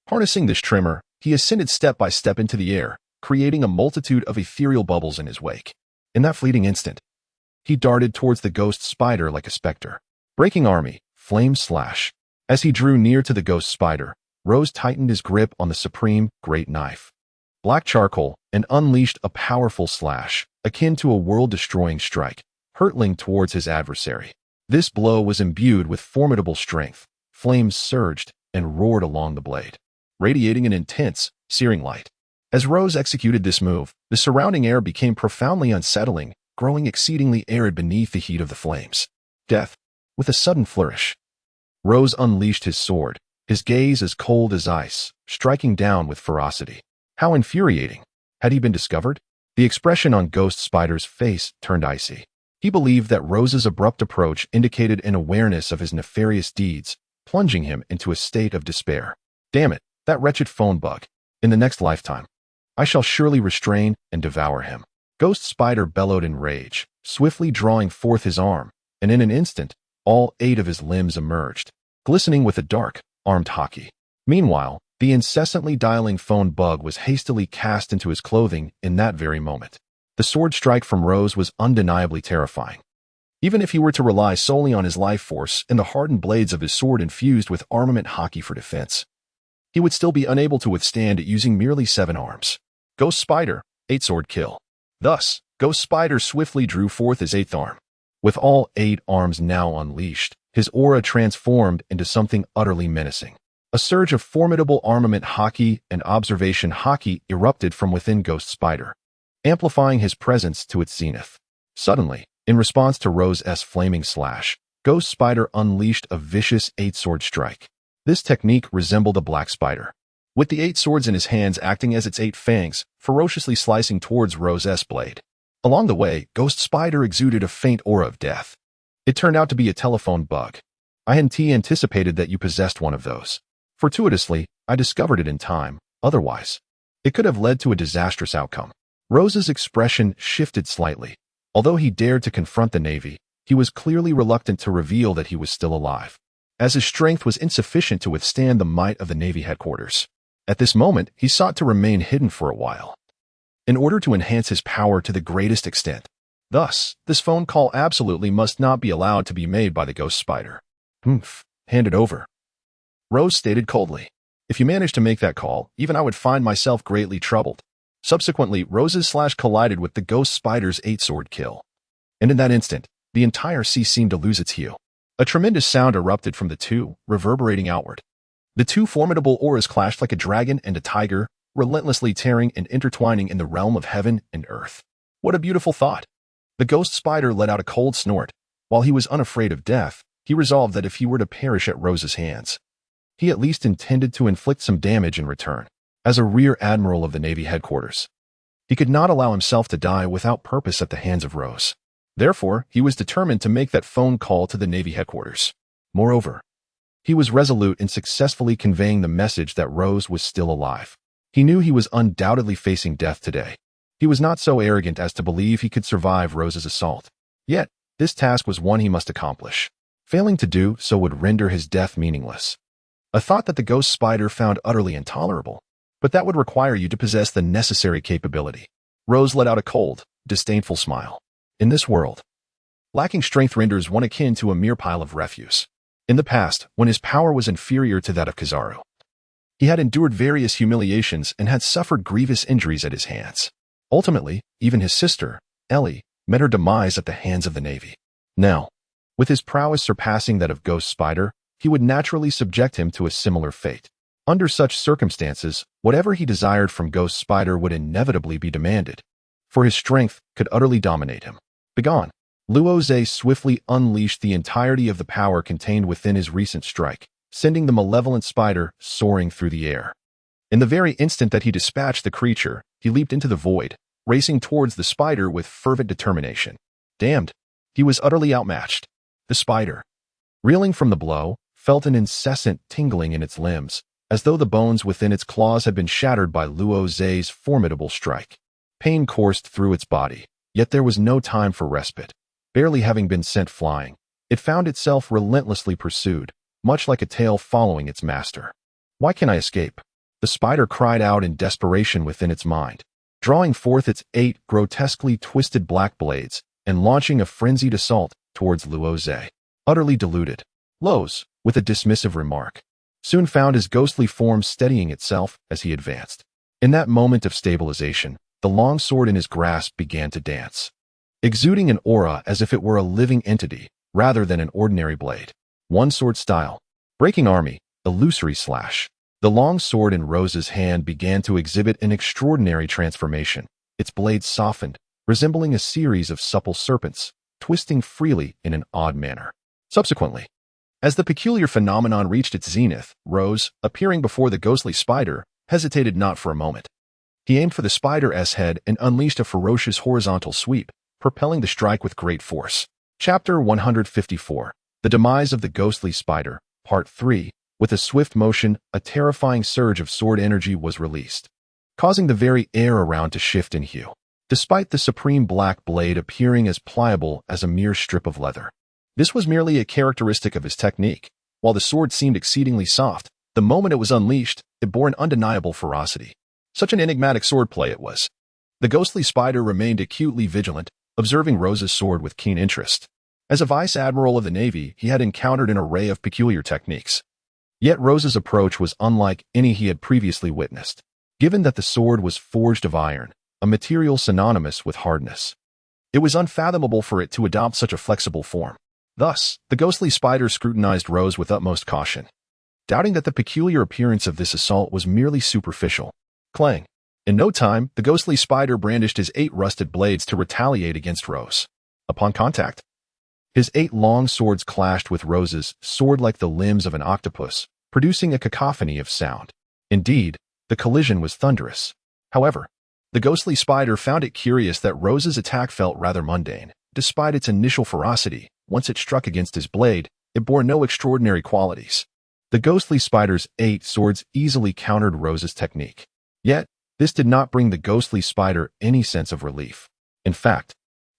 Harnessing this tremor, he ascended step by step into the air, creating a multitude of ethereal bubbles in his wake. In that fleeting instant, he darted towards the ghost spider like a specter. Breaking army, flame slash. As he drew near to the ghost spider, Rose tightened his grip on the supreme great knife. Black charcoal, and unleashed a powerful slash, akin to a world-destroying strike, hurtling towards his adversary. This blow was imbued with formidable strength. Flames surged and roared along the blade, radiating an intense, searing light. As Rose executed this move, the surrounding air became profoundly unsettling, growing exceedingly arid beneath the heat of the flames. Death. With a sudden flourish, Rose unleashed his sword, his gaze as cold as ice, striking down with ferocity. How infuriating! Had he been discovered? The expression on Ghost Spider's face turned icy. He believed that Rose's abrupt approach indicated an awareness of his nefarious deeds, plunging him into a state of despair. Damn it, that wretched phone bug. In the next lifetime, I shall surely restrain and devour him. Ghost Spider bellowed in rage, swiftly drawing forth his arm, and in an instant, all 8 of his limbs emerged, glistening with a dark, armed haki. Meanwhile, the incessantly dialing phone bug was hastily cast into his clothing in that very moment. The sword strike from Rose was undeniably terrifying. Even if he were to rely solely on his life force and the hardened blades of his sword infused with armament haki for defense, he would still be unable to withstand it using merely 7 arms. Ghost Spider, 8 sword kill. Thus, Ghost Spider swiftly drew forth his 8th arm. With all 8 arms now unleashed, his aura transformed into something utterly menacing. A surge of formidable armament haki and observation haki erupted from within Ghost Spider, amplifying his presence to its zenith. Suddenly, in response to Rose's flaming slash, Ghost Spider unleashed a vicious 8-sword strike. This technique resembled a black spider, with the 8 swords in his hands acting as its 8 fangs, ferociously slicing towards Rose's blade. Along the way, Ghost Spider exuded a faint aura of death. It turned out to be a telephone bug. I hadn't anticipated that you possessed one of those. Fortuitously, I discovered it in time. Otherwise, it could have led to a disastrous outcome. Rose's expression shifted slightly. Although he dared to confront the Navy, he was clearly reluctant to reveal that he was still alive, as his strength was insufficient to withstand the might of the Navy headquarters. At this moment, he sought to remain hidden for a while, in order to enhance his power to the greatest extent. Thus, this phone call absolutely must not be allowed to be made by the ghost spider. Hand it over, Rose stated coldly. If you managed to make that call, even I would find myself greatly troubled. Subsequently, Rose's slash collided with the ghost spider's 8-sword kill. And in that instant, the entire sea seemed to lose its hue. A tremendous sound erupted from the two, reverberating outward. The two formidable auras clashed like a dragon and a tiger, relentlessly tearing and intertwining in the realm of heaven and earth. What a beautiful thought! The ghost spider let out a cold snort. While he was unafraid of death, he resolved that if he were to perish at Rose's hands, he at least intended to inflict some damage in return. As a rear admiral of the Navy headquarters, he could not allow himself to die without purpose at the hands of Rose. Therefore, he was determined to make that phone call to the Navy headquarters. Moreover, he was resolute in successfully conveying the message that Rose was still alive. He knew he was undoubtedly facing death today. He was not so arrogant as to believe he could survive Rose's assault. Yet, this task was one he must accomplish. Failing to do so would render his death meaningless. A thought that the ghost spider found utterly intolerable, but that would require you to possess the necessary capability. Rose let out a cold, disdainful smile. In this world, lacking strength renders one akin to a mere pile of refuse. In the past, when his power was inferior to that of Kizaru, he had endured various humiliations and had suffered grievous injuries at his hands. Ultimately, even his sister, Ellie, met her demise at the hands of the Navy. Now, with his prowess surpassing that of Ghost Spider, he would naturally subject him to a similar fate. Under such circumstances, whatever he desired from Ghost Spider would inevitably be demanded, for his strength could utterly dominate him. Begone! Rozé swiftly unleashed the entirety of the power contained within his recent strike, sending the malevolent spider soaring through the air. In the very instant that he dispatched the creature, he leaped into the void, racing towards the spider with fervent determination. Damned! He was utterly outmatched. The spider, reeling from the blow, felt an incessant tingling in its limbs, as though the bones within its claws had been shattered by Rozé's formidable strike. Pain coursed through its body, yet there was no time for respite. Barely having been sent flying, it found itself relentlessly pursued, much like a tail following its master. Why can't I escape? The spider cried out in desperation within its mind, drawing forth its 8 grotesquely twisted black blades and launching a frenzied assault towards Rozé. Utterly deluded, Loz, with a dismissive remark, soon found his ghostly form steadying itself as he advanced. In that moment of stabilization, the long sword in his grasp began to dance, exuding an aura as if it were a living entity rather than an ordinary blade. One sword style, breaking army, illusory slash. The long sword in Rose's hand began to exhibit an extraordinary transformation. Its blade softened, resembling a series of supple serpents, twisting freely in an odd manner. Subsequently, as the peculiar phenomenon reached its zenith, Rose, appearing before the ghostly spider, hesitated not for a moment. He aimed for the spider's head and unleashed a ferocious horizontal sweep, propelling the strike with great force. Chapter 154. The Demise of the Ghostly Spider, Part 3. With a swift motion, a terrifying surge of sword energy was released, causing the very air around to shift in hue, despite the supreme black blade appearing as pliable as a mere strip of leather. This was merely a characteristic of his technique. While the sword seemed exceedingly soft, the moment it was unleashed, it bore an undeniable ferocity. Such an enigmatic swordplay it was. The ghostly spider remained acutely vigilant, observing Rose's sword with keen interest. As a vice admiral of the Navy, he had encountered an array of peculiar techniques. Yet Rose's approach was unlike any he had previously witnessed, given that the sword was forged of iron, a material synonymous with hardness. It was unfathomable for it to adopt such a flexible form. Thus, the ghostly spider scrutinized Rose with utmost caution, doubting that the peculiar appearance of this assault was merely superficial. Clang! In no time, the ghostly spider brandished his 8 rusted blades to retaliate against Rose. Upon contact, his 8 long swords clashed with Rose's sword like the limbs of an octopus, producing a cacophony of sound. Indeed, the collision was thunderous. However, the ghostly spider found it curious that Rose's attack felt rather mundane. Despite its initial ferocity, once it struck against his blade, it bore no extraordinary qualities. The ghostly spider's 8 swords easily countered Rose's technique. Yet, this did not bring the ghostly spider any sense of relief. In fact,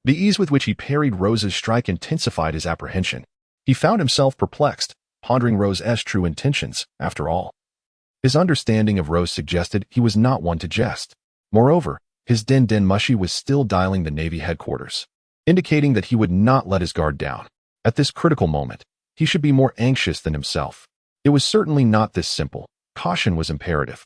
the ease with which he parried Rose's strike intensified his apprehension. He found himself perplexed, pondering Rose's true intentions, after all. His understanding of Rose suggested he was not one to jest. Moreover, his Den Mushi was still dialing the Navy headquarters, indicating that he would not let his guard down. At this critical moment, he should be more anxious than himself. It was certainly not this simple. Caution was imperative.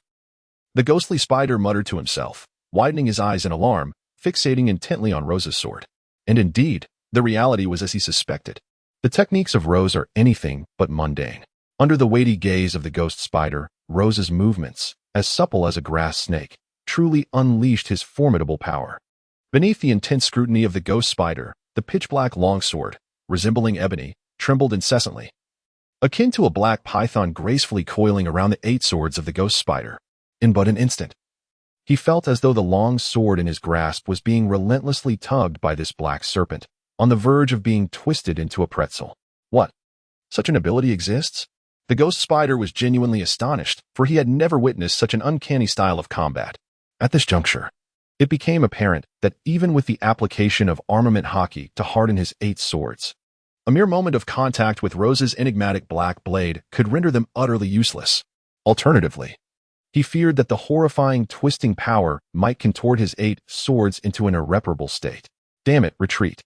The ghostly spider muttered to himself, widening his eyes in alarm, fixating intently on Rose's sword. And indeed, the reality was as he suspected. The techniques of Rose are anything but mundane. Under the weighty gaze of the ghost spider, Rose's movements, as supple as a grass snake, truly unleashed his formidable power. Beneath the intense scrutiny of the ghost spider, the pitch-black longsword, resembling ebony, trembled incessantly, akin to a black python gracefully coiling around the 8 swords of the ghost spider. In but an instant, he felt as though the long sword in his grasp was being relentlessly tugged by this black serpent, on the verge of being twisted into a pretzel. What? Such an ability exists? The ghost spider was genuinely astonished, for he had never witnessed such an uncanny style of combat. At this juncture, it became apparent that even with the application of armament hockey to harden his 8 swords, a mere moment of contact with Rose's enigmatic black blade could render them utterly useless. Alternatively, he feared that the horrifying twisting power might contort his 8 swords into an irreparable state. Damn it, retreat.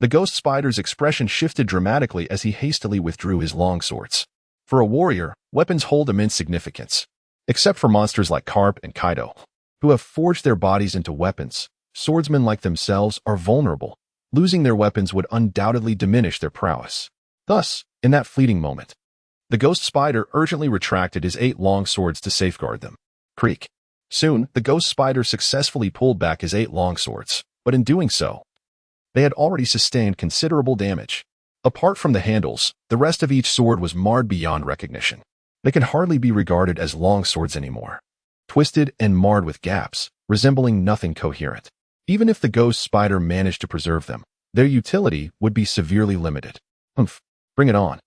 The ghost spider's expression shifted dramatically as he hastily withdrew his long swords. For a warrior, weapons hold immense significance. Except for monsters like Carp and Kaido, who have forged their bodies into weapons, swordsmen like themselves are vulnerable. Losing their weapons would undoubtedly diminish their prowess. Thus, in that fleeting moment, the ghost spider urgently retracted his 8 long swords to safeguard them. Creak. Soon, the ghost spider successfully pulled back his 8 long swords, but in doing so, they had already sustained considerable damage. Apart from the handles, the rest of each sword was marred beyond recognition. They could hardly be regarded as long swords anymore. Twisted and marred with gaps, resembling nothing coherent. Even if the ghost spider managed to preserve them, their utility would be severely limited. Humph, bring it on.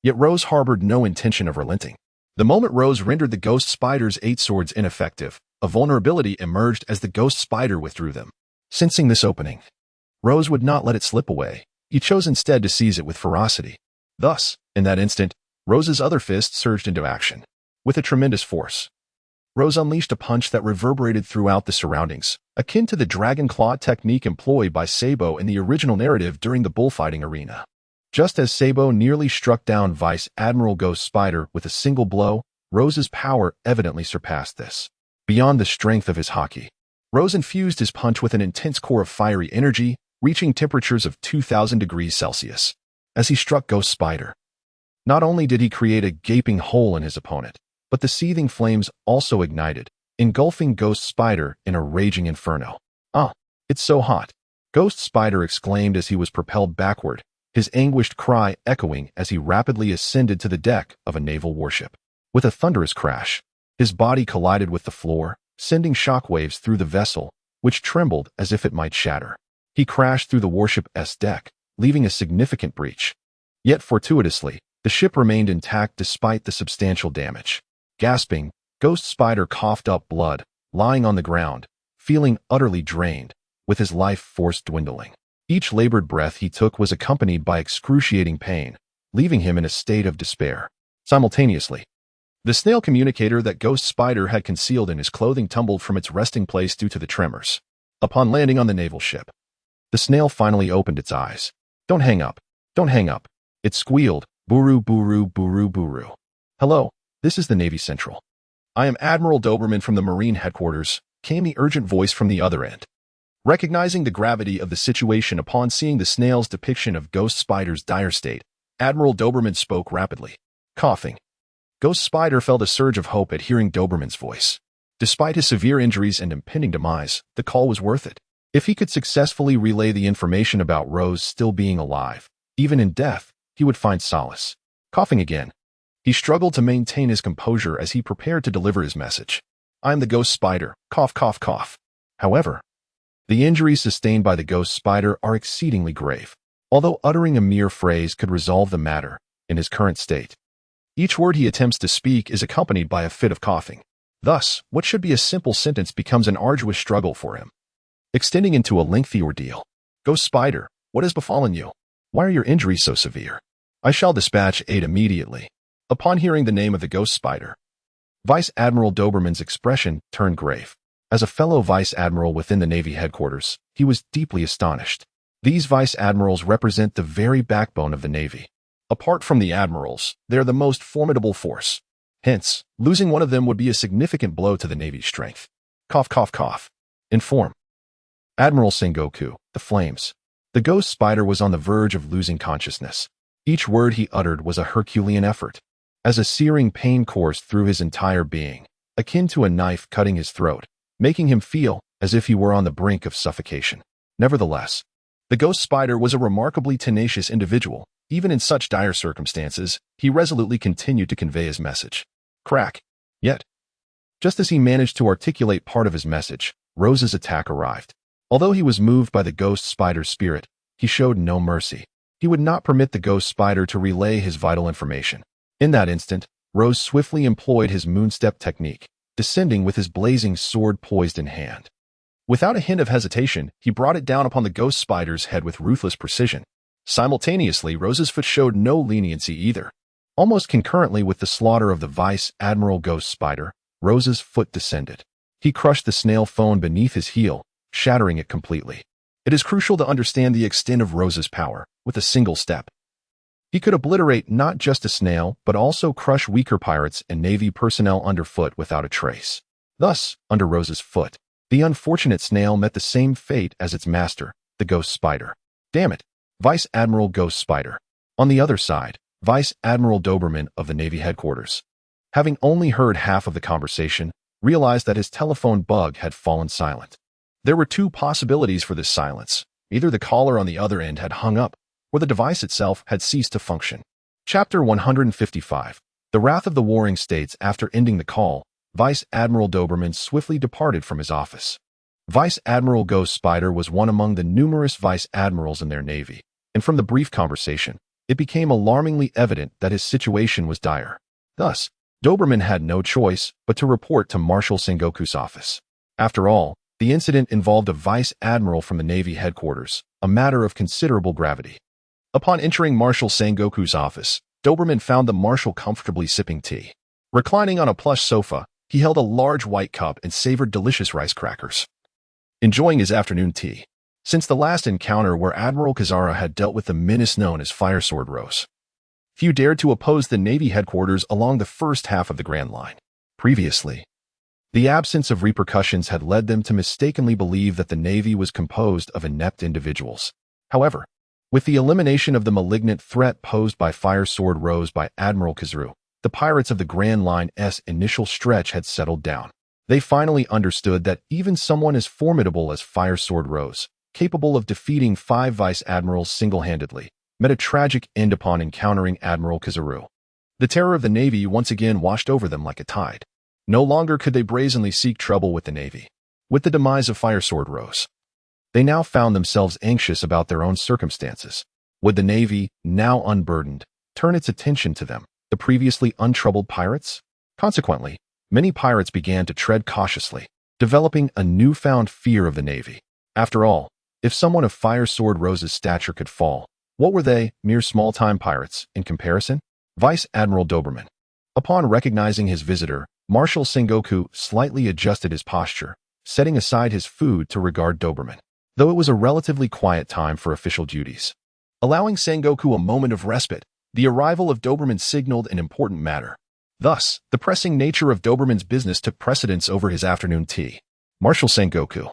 Yet Rose harbored no intention of relenting. The moment Rose rendered the ghost spider's 8 swords ineffective, a vulnerability emerged as the ghost spider withdrew them. Sensing this opening, Rose would not let it slip away. He chose instead to seize it with ferocity. Thus, in that instant, Rose's other fist surged into action. With a tremendous force, Rose unleashed a punch that reverberated throughout the surroundings, akin to the dragon claw technique employed by Sabo in the original narrative during the bullfighting arena. Just as Sabo nearly struck down Vice Admiral Ghost Spider with a single blow, Rose's power evidently surpassed this. Beyond the strength of his hockey, Rose infused his punch with an intense core of fiery energy, reaching temperatures of 2,000 degrees Celsius. As he struck Ghost Spider, not only did he create a gaping hole in his opponent, but the seething flames also ignited, engulfing Ghost Spider in a raging inferno. Ah, it's so hot! Ghost Spider exclaimed as he was propelled backward, his anguished cry echoing as he rapidly ascended to the deck of a naval warship. With a thunderous crash, his body collided with the floor, sending shockwaves through the vessel, which trembled as if it might shatter. He crashed through the warship's deck, leaving a significant breach. Yet fortuitously, the ship remained intact despite the substantial damage. Gasping, Ghost Spider coughed up blood, lying on the ground, feeling utterly drained, with his life force dwindling. Each labored breath he took was accompanied by excruciating pain, leaving him in a state of despair. Simultaneously, the snail communicator that Ghost Spider had concealed in his clothing tumbled from its resting place due to the tremors. Upon landing on the naval ship, the snail finally opened its eyes. Don't hang up. Don't hang up. It squealed, buru buru buru buru. Hello, this is the Navy Central. I am Admiral Doberman from the Marine Headquarters, came the urgent voice from the other end. Recognizing the gravity of the situation upon seeing the snail's depiction of Ghost Spider's dire state, Admiral Doberman spoke rapidly. Coughing. Ghost Spider felt a surge of hope at hearing Doberman's voice. Despite his severe injuries and impending demise, the call was worth it. If he could successfully relay the information about Rose still being alive, even in death, he would find solace. Coughing again, he struggled to maintain his composure as he prepared to deliver his message. I am the Ghost Spider, cough cough cough. However, the injuries sustained by the Ghost Spider are exceedingly grave, although uttering a mere phrase could resolve the matter in his current state. Each word he attempts to speak is accompanied by a fit of coughing. Thus, what should be a simple sentence becomes an arduous struggle for him, extending into a lengthy ordeal. Ghost Spider, what has befallen you? Why are your injuries so severe? I shall dispatch aid immediately. Upon hearing the name of the Ghost Spider, Vice Admiral Doberman's expression turned grave. As a fellow vice admiral within the Navy headquarters, he was deeply astonished. These vice admirals represent the very backbone of the Navy. Apart from the admirals, they are the most formidable force. Hence, losing one of them would be a significant blow to the Navy's strength. Cough, cough, cough. Inform. Admiral Sengoku, the flames. The ghost spider was on the verge of losing consciousness. Each word he uttered was a Herculean effort. As a searing pain coursed through his entire being, akin to a knife cutting his throat, making him feel as if he were on the brink of suffocation. Nevertheless, the ghost spider was a remarkably tenacious individual. Even in such dire circumstances, he resolutely continued to convey his message. Crack. Yet, just as he managed to articulate part of his message, Rose's attack arrived. Although he was moved by the ghost spider's spirit, he showed no mercy. He would not permit the ghost spider to relay his vital information. In that instant, Rose swiftly employed his moonstep technique, descending with his blazing sword poised in hand. Without a hint of hesitation, he brought it down upon the ghost spider's head with ruthless precision. Simultaneously, Rose's foot showed no leniency either. Almost concurrently with the slaughter of the Vice Admiral Ghost Spider, Rose's foot descended. He crushed the snail phone beneath his heel, shattering it completely. It is crucial to understand the extent of Rose's power. With a single step, he could obliterate not just a snail, but also crush weaker pirates and Navy personnel underfoot without a trace. Thus, under Rose's foot, the unfortunate snail met the same fate as its master, the Ghost Spider. Damn it! Vice Admiral Ghost Spider. On the other side, Vice Admiral Doberman of the Navy headquarters, having only heard half of the conversation, realized that his telephone bug had fallen silent. There were two possibilities for this silence. Either the caller on the other end had hung up, or the device itself had ceased to function. Chapter 155. The Wrath of the Warring States. After ending the call, Vice Admiral Doberman swiftly departed from his office. Vice Admiral Ghost Spider was one among the numerous vice admirals in their navy, and from the brief conversation, it became alarmingly evident that his situation was dire. Thus, Doberman had no choice but to report to Marshal Sengoku's office. After all, the incident involved a vice admiral from the Navy headquarters, a matter of considerable gravity. Upon entering Marshal Sengoku's office, Doberman found the marshal comfortably sipping tea. Reclining on a plush sofa, he held a large white cup and savored delicious rice crackers. Enjoying his afternoon tea. Since the last encounter where Admiral Kazara had dealt with the menace known as Fire Sword Rose, few dared to oppose the Navy headquarters along the first half of the Grand Line. Previously, the absence of repercussions had led them to mistakenly believe that the Navy was composed of inept individuals. However, with the elimination of the malignant threat posed by Fire Sword Rose by Admiral Kazuru, the pirates of the Grand Line's initial stretch had settled down. They finally understood that even someone as formidable as Fire Sword Rose, capable of defeating 5 vice admirals single-handedly, met a tragic end upon encountering Admiral Kazuru. The terror of the Navy once again washed over them like a tide. No longer could they brazenly seek trouble with the Navy. With the demise of Fire Sword Rose, they now found themselves anxious about their own circumstances. Would the Navy, now unburdened, turn its attention to them, the previously untroubled pirates? Consequently, many pirates began to tread cautiously, developing a newfound fear of the Navy. After all, if someone of Fire Sword Rose's stature could fall, what were they, mere small-time pirates, in comparison? Vice Admiral Doberman. Upon recognizing his visitor, Marshal Sengoku slightly adjusted his posture, setting aside his food to regard Doberman, though it was a relatively quiet time for official duties. Allowing Sengoku a moment of respite, the arrival of Doberman signaled an important matter. Thus, the pressing nature of Doberman's business took precedence over his afternoon tea. Marshal Sengoku.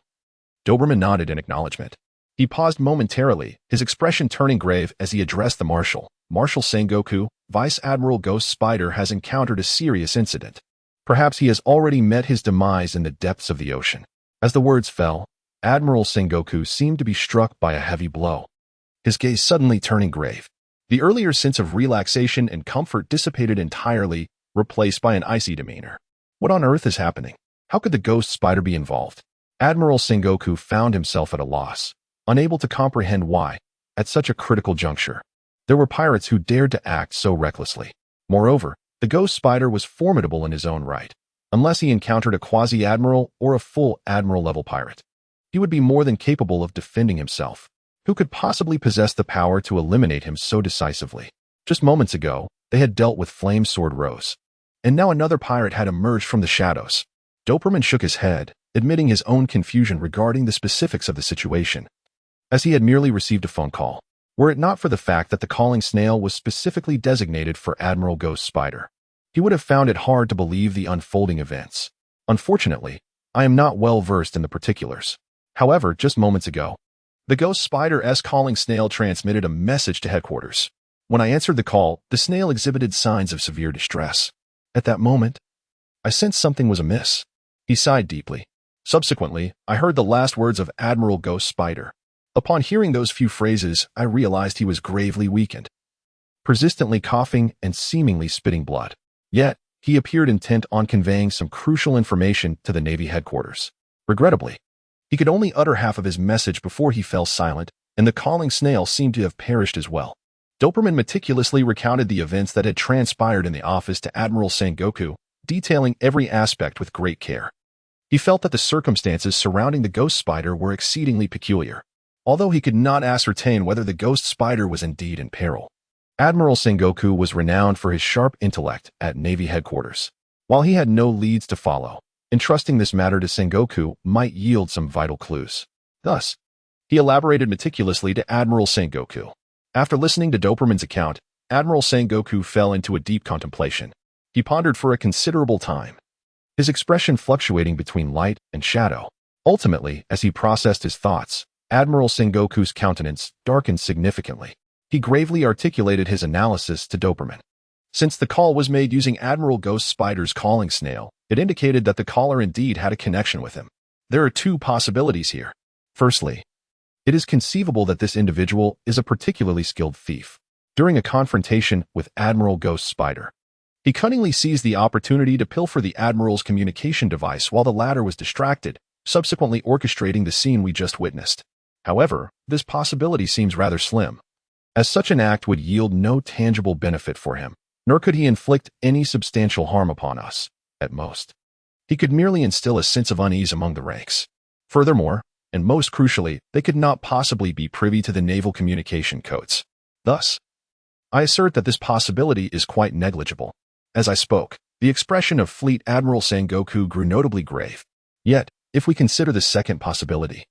Doberman nodded in acknowledgement. He paused momentarily, his expression turning grave as he addressed the Marshal. Marshal Sengoku, Vice Admiral Ghost Spider has encountered a serious incident. Perhaps he has already met his demise in the depths of the ocean. As the words fell, Admiral Sengoku seemed to be struck by a heavy blow, his gaze suddenly turning grave. The earlier sense of relaxation and comfort dissipated entirely, replaced by an icy demeanor. What on earth is happening? How could the Ghost Spider be involved? Admiral Sengoku found himself at a loss, unable to comprehend why, at such a critical juncture, there were pirates who dared to act so recklessly. Moreover, the Ghost Spider was formidable in his own right. Unless he encountered a quasi-admiral or a full admiral-level pirate, he would be more than capable of defending himself. Who could possibly possess the power to eliminate him so decisively? Just moments ago, they had dealt with Flame Sword Rose. and now another pirate had emerged from the shadows. Doberman shook his head, admitting his own confusion regarding the specifics of the situation, as he had merely received a phone call. Were it not for the fact that the calling snail was specifically designated for Admiral Ghost Spider, he would have found it hard to believe the unfolding events. Unfortunately, I am not well versed in the particulars. However, just moments ago, the Ghost Spider-'s calling snail transmitted a message to headquarters. When I answered the call, the snail exhibited signs of severe distress. At that moment, I sensed something was amiss. He sighed deeply. Subsequently, I heard the last words of Admiral Ghost Spider. Upon hearing those few phrases, I realized he was gravely weakened, persistently coughing and seemingly spitting blood. Yet, he appeared intent on conveying some crucial information to the Navy headquarters. Regrettably, he could only utter half of his message before he fell silent, and the calling snail seemed to have perished as well. Doberman meticulously recounted the events that had transpired in the office to Admiral Sengoku, detailing every aspect with great care. He felt that the circumstances surrounding the Ghost Spider were exceedingly peculiar, although he could not ascertain whether the Ghost Spider was indeed in peril. Admiral Sengoku was renowned for his sharp intellect at Navy headquarters. While he had no leads to follow, entrusting this matter to Sengoku might yield some vital clues. Thus, he elaborated meticulously to Admiral Sengoku. After listening to Doberman's account, Admiral Sengoku fell into a deep contemplation. He pondered for a considerable time, his expression fluctuating between light and shadow. Ultimately, as he processed his thoughts, Admiral Sengoku's countenance darkened significantly. He gravely articulated his analysis to Doberman. Since the call was made using Admiral Ghost Spider's calling snail, it indicated that the caller indeed had a connection with him. There are two possibilities here. Firstly, it is conceivable that this individual is a particularly skilled thief. During a confrontation with Admiral Ghost Spider, he cunningly seized the opportunity to pilfer the Admiral's communication device while the latter was distracted, subsequently orchestrating the scene we just witnessed. However, this possibility seems rather slim, as such an act would yield no tangible benefit for him, nor could he inflict any substantial harm upon us. At most, he could merely instill a sense of unease among the ranks. Furthermore, and most crucially, they could not possibly be privy to the naval communication codes. Thus, I assert that this possibility is quite negligible. As I spoke, the expression of Fleet Admiral Sengoku grew notably grave. Yet, if we consider the second possibility,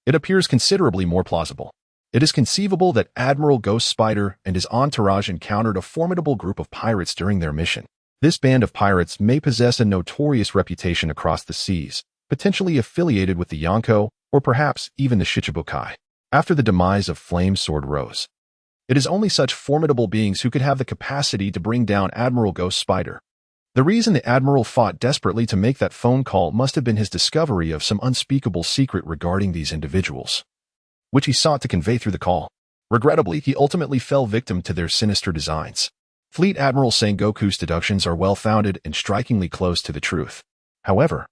it appears considerably more plausible. It is conceivable that Admiral Ghost Spider and his entourage encountered a formidable group of pirates during their mission. This band of pirates may possess a notorious reputation across the seas, potentially affiliated with the Yonko, or perhaps even the Shichibukai. After the demise of Flame Sword Rose, it is only such formidable beings who could have the capacity to bring down Admiral Ghost Spider. The reason the Admiral fought desperately to make that phone call must have been his discovery of some unspeakable secret regarding these individuals, which he sought to convey through the call. Regrettably, he ultimately fell victim to their sinister designs. Fleet Admiral Sengoku's deductions are well-founded and strikingly close to the truth. However,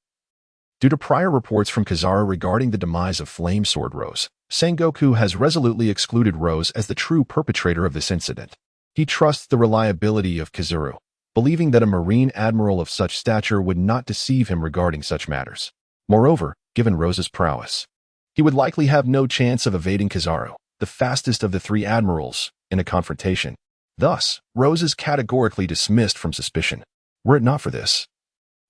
due to prior reports from Kizaru regarding the demise of Flame Sword Rose, Sengoku has resolutely excluded Rose as the true perpetrator of this incident. He trusts the reliability of Kizaru, believing that a Marine admiral of such stature would not deceive him regarding such matters. Moreover, given Rose's prowess, he would likely have no chance of evading Kizaru, the fastest of the three admirals, in a confrontation. Thus, Rose is categorically dismissed from suspicion. Were it not for this,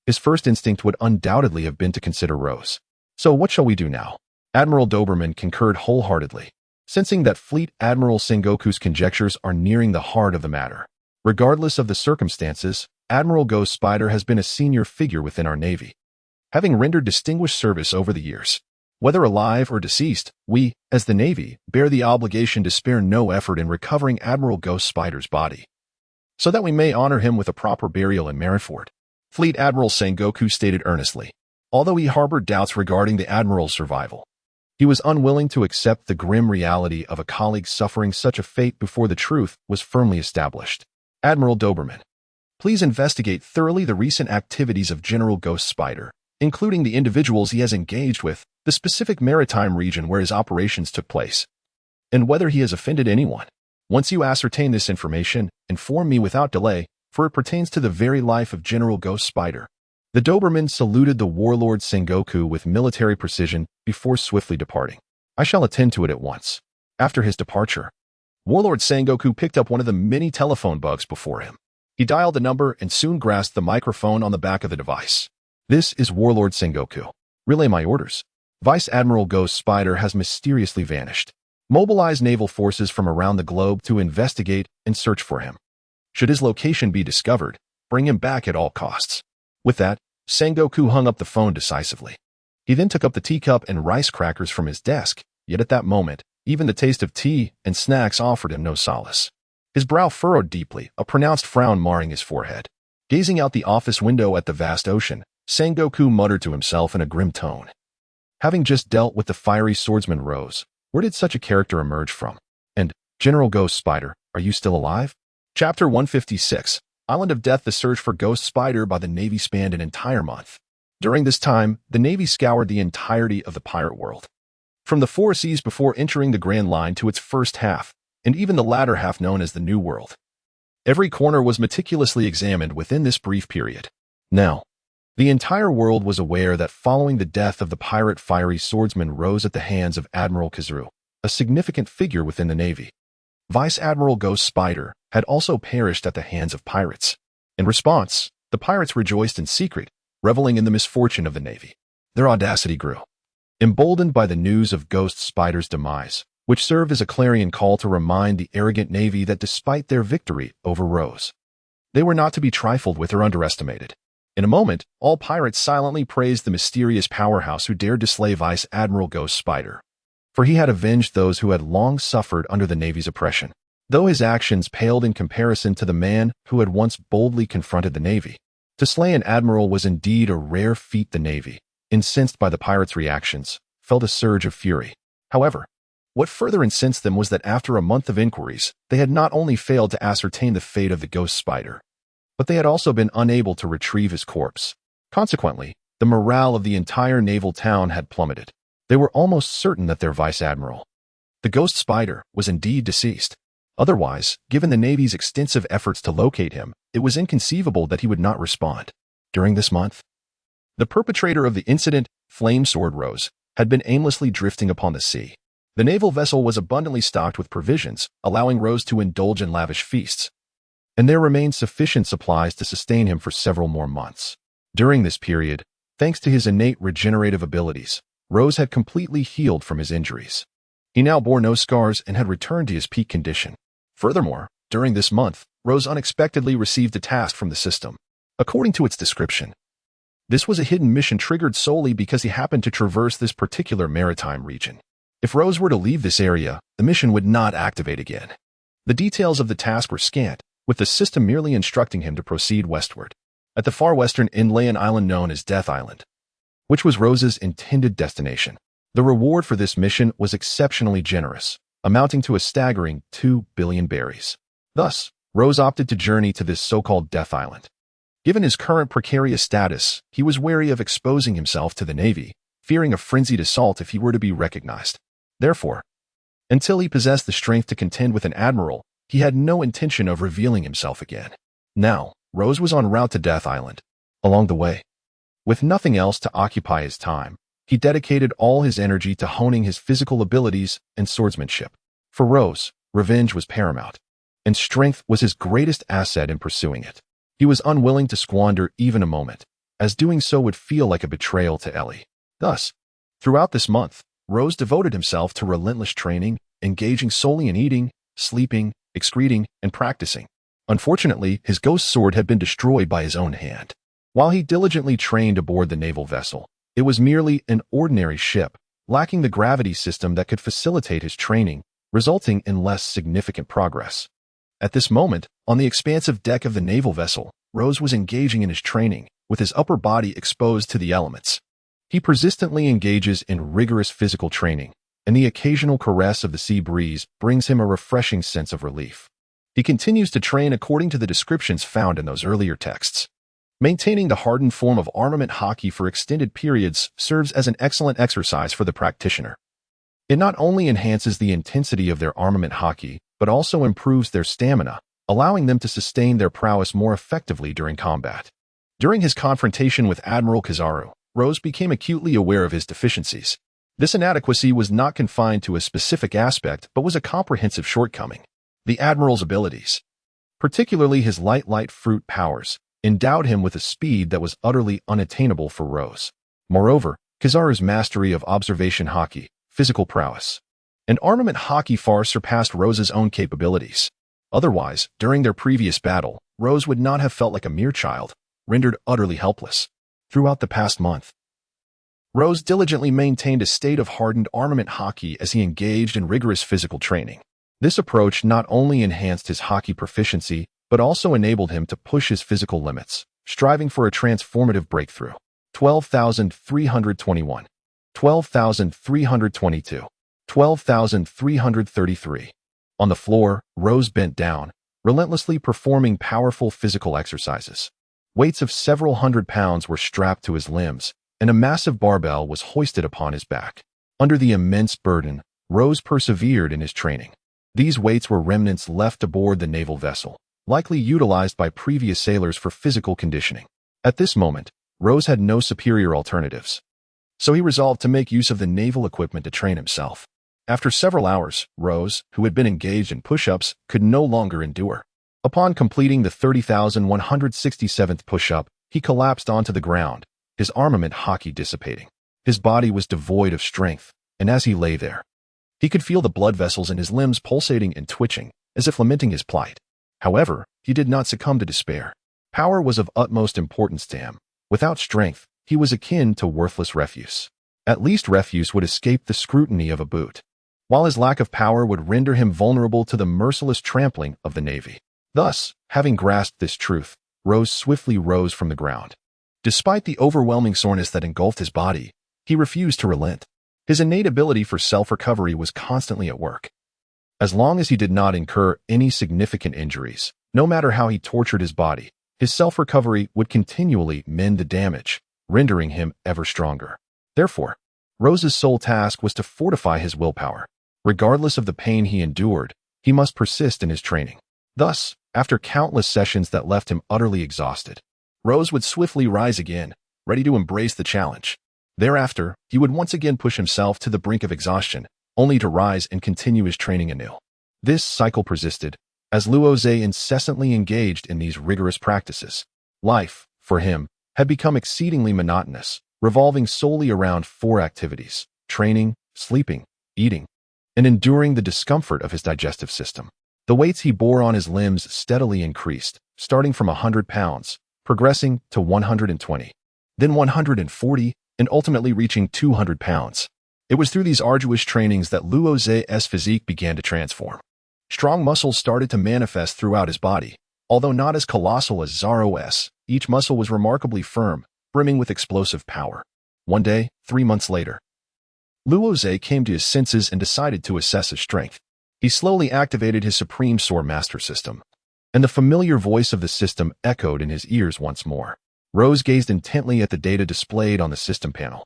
his first instinct would undoubtedly have been to consider Rose. So what shall we do now? Admiral Doberman concurred wholeheartedly, sensing that Fleet Admiral Sengoku's conjectures are nearing the heart of the matter. Regardless of the circumstances, Admiral Ghost Spider has been a senior figure within our Navy, having rendered distinguished service over the years. Whether alive or deceased, we, as the Navy, bear the obligation to spare no effort in recovering Admiral Ghost Spider's body, so that we may honor him with a proper burial in Marineford. Fleet Admiral Sengoku stated earnestly. Although he harbored doubts regarding the Admiral's survival, he was unwilling to accept the grim reality of a colleague suffering such a fate before the truth was firmly established. Admiral Doberman, please investigate thoroughly the recent activities of General Ghost Spider, including the individuals he has engaged with, the specific maritime region where his operations took place, and whether he has offended anyone. Once you ascertain this information, inform me without delay, for it pertains to the very life of General Ghost Spider. The Doberman saluted the warlord Sengoku with military precision before swiftly departing. I shall attend to it at once. After his departure, Warlord Sengoku picked up one of the many telephone bugs before him. He dialed the number and soon grasped the microphone on the back of the device. "This is Warlord Sengoku. Relay my orders. Vice Admiral Ghost Spider has mysteriously vanished. Mobilize naval forces from around the globe to investigate and search for him. Should his location be discovered, bring him back at all costs." With that, Sengoku hung up the phone decisively. He then took up the teacup and rice crackers from his desk, yet at that moment, even the taste of tea and snacks offered him no solace. His brow furrowed deeply, a pronounced frown marring his forehead. Gazing out the office window at the vast ocean, Sengoku muttered to himself in a grim tone. Having just dealt with the fiery swordsman Rose, where did such a character emerge from? And, General Ghost Spider, are you still alive? Chapter 156, Island of Death. The search for Ghost Spider by the Navy spanned an entire month. During this time, the Navy scoured the entirety of the pirate world. From the four seas before entering the Grand Line to its first half, and even the latter half known as the New World. Every corner was meticulously examined within this brief period. Now, the entire world was aware that following the death of the pirate fiery swordsman Rose at the hands of Admiral Kazuru, a significant figure within the Navy, Vice Admiral Ghost Spider had also perished at the hands of pirates. In response, the pirates rejoiced in secret, reveling in the misfortune of the Navy. Their audacity grew. Emboldened by the news of Ghost Spider's demise, which served as a clarion call to remind the arrogant Navy that despite their victory over Rose, they were not to be trifled with or underestimated. In a moment, all pirates silently praised the mysterious powerhouse who dared to slay Vice Admiral Ghost Spider. For he had avenged those who had long suffered under the Navy's oppression, though his actions paled in comparison to the man who had once boldly confronted the Navy. To slay an admiral was indeed a rare feat. The Navy, incensed by the pirates' reactions, felt a surge of fury. However, what further incensed them was that after a month of inquiries, they had not only failed to ascertain the fate of the Ghost Spider, but they had also been unable to retrieve his corpse. Consequently, the morale of the entire naval town had plummeted. They were almost certain that their vice admiral, the Ghost Spider, was indeed deceased. Otherwise, given the Navy's extensive efforts to locate him, it was inconceivable that he would not respond. During this month, the perpetrator of the incident, Flame Sword Rose, had been aimlessly drifting upon the sea. The naval vessel was abundantly stocked with provisions, allowing Rose to indulge in lavish feasts, and there remained sufficient supplies to sustain him for several more months. During this period, thanks to his innate regenerative abilities, Rose had completely healed from his injuries. He now bore no scars and had returned to his peak condition. Furthermore, during this month, Rose unexpectedly received a task from the system. According to its description, this was a hidden mission triggered solely because he happened to traverse this particular maritime region. If Rose were to leave this area, the mission would not activate again. The details of the task were scant, with the system merely instructing him to proceed westward. At the far western end lay an island known as Death Island, which was Rose's intended destination. The reward for this mission was exceptionally generous, amounting to a staggering 2 billion berries. Thus, Rose opted to journey to this so-called Death Island. Given his current precarious status, he was wary of exposing himself to the Navy, fearing a frenzied assault if he were to be recognized. Therefore, until he possessed the strength to contend with an admiral, he had no intention of revealing himself again. Now, Rose was en route to Death Island. Along the way, with nothing else to occupy his time, he dedicated all his energy to honing his physical abilities and swordsmanship. For Rose, revenge was paramount, and strength was his greatest asset in pursuing it. He was unwilling to squander even a moment, as doing so would feel like a betrayal to Ellie. Thus, throughout this month, Rose devoted himself to relentless training, engaging solely in eating, sleeping, excreting, and practicing. Unfortunately, his ghost sword had been destroyed by his own hand. While he diligently trained aboard the naval vessel, it was merely an ordinary ship, lacking the gravity system that could facilitate his training, resulting in less significant progress. At this moment, on the expansive deck of the naval vessel, Rose was engaging in his training, with his upper body exposed to the elements. He persistently engages in rigorous physical training, and the occasional caress of the sea breeze brings him a refreshing sense of relief. He continues to train according to the descriptions found in those earlier texts. Maintaining the hardened form of armament hockey for extended periods serves as an excellent exercise for the practitioner. It not only enhances the intensity of their armament hockey, but also improves their stamina, allowing them to sustain their prowess more effectively during combat. During his confrontation with Admiral Kizaru, Rose became acutely aware of his deficiencies. This inadequacy was not confined to a specific aspect, but was a comprehensive shortcoming. The Admiral's abilities, Particularly his light fruit powers endowed him with a speed that was utterly unattainable for Rose. Moreover, Kizaru's mastery of observation haki, physical prowess, and armament haki far surpassed Rose's own capabilities. Otherwise, during their previous battle, Rose would not have felt like a mere child, rendered utterly helpless. Throughout the past month, Rose diligently maintained a state of hardened armament haki as he engaged in rigorous physical training. This approach not only enhanced his haki proficiency, but also enabled him to push his physical limits, striving for a transformative breakthrough. 12,321, 12,322, 12,333. On the floor, Rose bent down, relentlessly performing powerful physical exercises. Weights of several hundred pounds were strapped to his limbs, and a massive barbell was hoisted upon his back. Under the immense burden, Rose persevered in his training. These weights were remnants left aboard the naval vessel, likely utilized by previous sailors for physical conditioning. At this moment, Rose had no superior alternatives, so he resolved to make use of the naval equipment to train himself. After several hours, Rose, who had been engaged in push-ups, could no longer endure. Upon completing the 30,167th push-up, he collapsed onto the ground, his armament haki dissipating. His body was devoid of strength, and as he lay there, he could feel the blood vessels in his limbs pulsating and twitching, as if lamenting his plight. However, he did not succumb to despair. Power was of utmost importance to him. Without strength, he was akin to worthless refuse. At least refuse would escape the scrutiny of a boot, while his lack of power would render him vulnerable to the merciless trampling of the Navy. Thus, having grasped this truth, Rose swiftly rose from the ground. Despite the overwhelming soreness that engulfed his body, he refused to relent. His innate ability for self-recovery was constantly at work. As long as he did not incur any significant injuries, no matter how he tortured his body, his self-recovery would continually mend the damage, rendering him ever stronger. Therefore, Rose's sole task was to fortify his willpower. Regardless of the pain he endured, he must persist in his training. Thus, after countless sessions that left him utterly exhausted, Rose would swiftly rise again, ready to embrace the challenge. Thereafter, he would once again push himself to the brink of exhaustion, only to rise and continue his training anew. This cycle persisted, as Rozé incessantly engaged in these rigorous practices. Life, for him, had become exceedingly monotonous, revolving solely around 4 activities: training, sleeping, eating, and enduring the discomfort of his digestive system. The weights he bore on his limbs steadily increased, starting from 100 pounds, progressing to 120, then 140, and ultimately reaching 200 pounds. It was through these arduous trainings that Rozé's physique began to transform. Strong muscles started to manifest throughout his body. Although not as colossal as Zoro's, each muscle was remarkably firm, brimming with explosive power. One day, 3 months later, Rozé came to his senses and decided to assess his strength. He slowly activated his Supreme Sword Master system, and the familiar voice of the system echoed in his ears once more. Rose gazed intently at the data displayed on the system panel.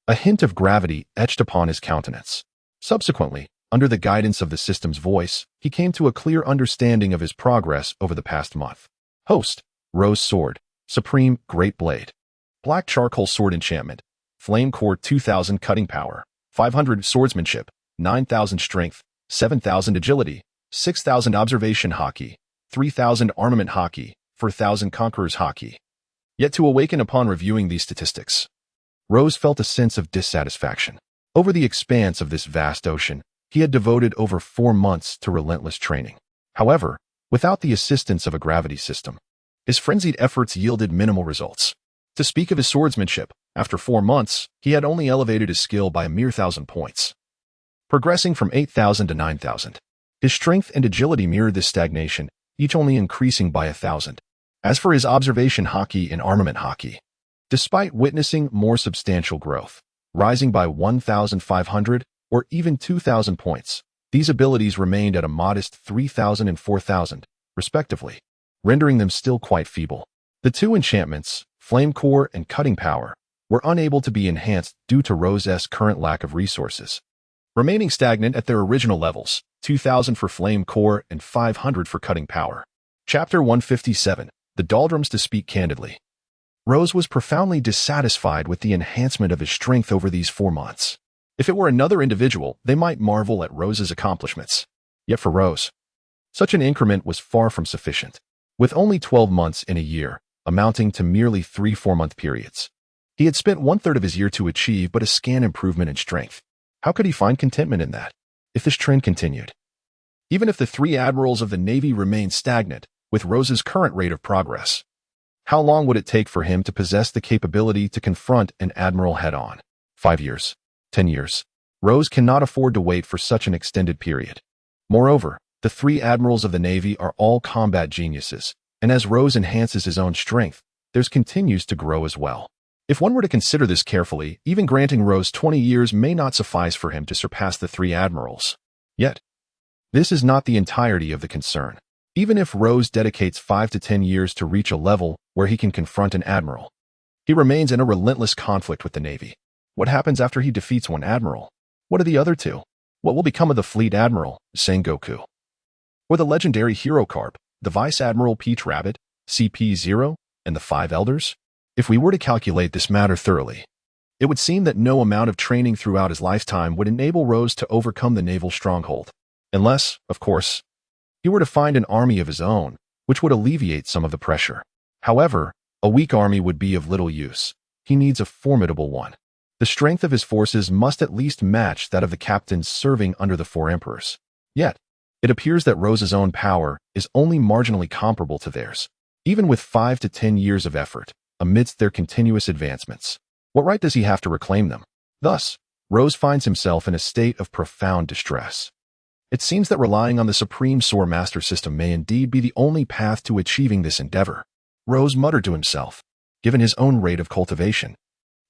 A hint of gravity etched upon his countenance. Subsequently, under the guidance of the system's voice, he came to a clear understanding of his progress over the past month. Host: Rose Sword, Supreme Great Blade. Black Charcoal Sword Enchantment. Flame Core 2000 Cutting Power. 500 Swordsmanship. 9,000 Strength. 7,000 Agility. 6,000 Observation Haki. 3,000 Armament Haki. 4,000 Conqueror's Haki. Yet to awaken upon reviewing these statistics, Rose felt a sense of dissatisfaction. Over the expanse of this vast ocean, he had devoted over 4 months to relentless training. However, without the assistance of a gravity system, his frenzied efforts yielded minimal results. To speak of his swordsmanship, after 4 months, he had only elevated his skill by a mere 1,000 points, progressing from 8,000 to 9,000. His strength and agility mirrored this stagnation, each only increasing by 1,000. As for his observation haki and armament haki, despite witnessing more substantial growth, rising by 1,500 or even 2,000 points, these abilities remained at a modest 3,000 and 4,000, respectively, rendering them still quite feeble. The 2 enchantments, Flame Core and Cutting Power, were unable to be enhanced due to Rosé's current lack of resources, remaining stagnant at their original levels, 2,000 for Flame Core and 500 for Cutting Power. Chapter 157. The Doldrums to Speak Candidly. Rose was profoundly dissatisfied with the enhancement of his strength over these 4 months. If it were another individual, they might marvel at Rose's accomplishments. Yet for Rose, Such an increment was far from sufficient. With only 12 months in a year, amounting to merely 3 4-month periods, he had spent 1/3 of his year to achieve but a scant improvement in strength. How could he find contentment in that, if this trend continued? Even if the 3 admirals of the Navy remained stagnant, with Rosé's current rate of progress, how long would it take for him to possess the capability to confront an admiral head-on? 5 years? 10 years? Rozé cannot afford to wait for such an extended period. Moreover, the 3 admirals of the Navy are all combat geniuses, and as Rozé enhances his own strength, theirs continues to grow as well. If one were to consider this carefully, even granting Rozé 20 years may not suffice for him to surpass the 3 admirals. Yet, this is not the entirety of the concern. Even if Rozé dedicates 5 to 10 years to reach a level where he can confront an admiral, he remains in a relentless conflict with the Navy. What happens after he defeats one admiral? What are the other 2? What will become of the fleet admiral, Sengoku? Or the legendary hero Carp, the vice admiral Peach Rabbit, CP0, and the 5 elders? If we were to calculate this matter thoroughly, it would seem that no amount of training throughout his lifetime would enable Rozé to overcome the naval stronghold. Unless, of course, he were to find an army of his own, which would alleviate some of the pressure. However, a weak army would be of little use. He needs a formidable one. The strength of his forces must at least match that of the captains serving under the 4 emperors. Yet, it appears that Rosé's own power is only marginally comparable to theirs, even with 5 to 10 years of effort, amidst their continuous advancements. What right does he have to reclaim them? Thus, Rozé finds himself in a state of profound distress. It seems that relying on the supreme sword master system may indeed be the only path to achieving this endeavor. Rozé muttered to himself. Given his own rate of cultivation,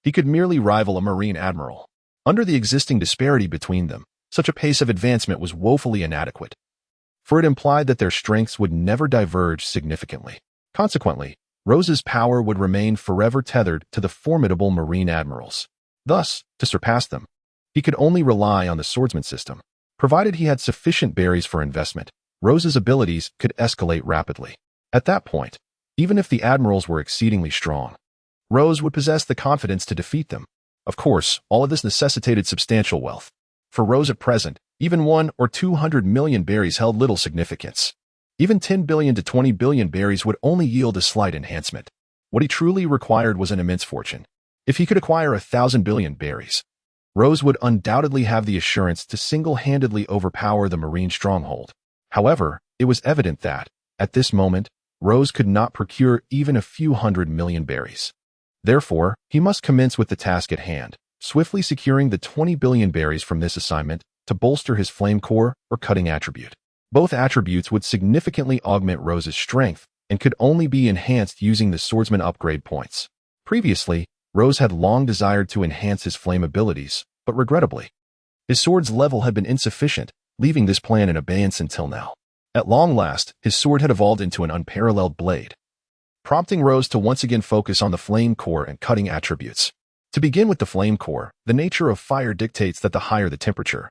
he could merely rival a marine admiral. Under the existing disparity between them, such a pace of advancement was woefully inadequate, for it implied that their strengths would never diverge significantly. Consequently, Rosé's power would remain forever tethered to the formidable marine admirals. Thus, to surpass them, he could only rely on the swordsman system. Provided he had sufficient berries for investment, Rosé's abilities could escalate rapidly. At that point, even if the admirals were exceedingly strong, Rozé would possess the confidence to defeat them. Of course, all of this necessitated substantial wealth. For Rozé at present, even 1 or 200 million berries held little significance. Even 10 billion to 20 billion berries would only yield a slight enhancement. What he truly required was an immense fortune. If he could acquire 1,000 billion berries, Rozé would undoubtedly have the assurance to single-handedly overpower the marine stronghold. However, it was evident that, at this moment, Rozé could not procure even a few hundred million berries. Therefore, he must commence with the task at hand, swiftly securing the 20 billion berries from this assignment to bolster his flame core or cutting attribute. Both attributes would significantly augment Rosé's strength and could only be enhanced using the swordsman upgrade points. Previously, Rozé had long desired to enhance his flame abilities, but regrettably, his sword's level had been insufficient, leaving this plan in abeyance until now. At long last, his sword had evolved into an unparalleled blade, prompting Rozé to once again focus on the flame core and cutting attributes. To begin with the flame core, the nature of fire dictates that the higher the temperature,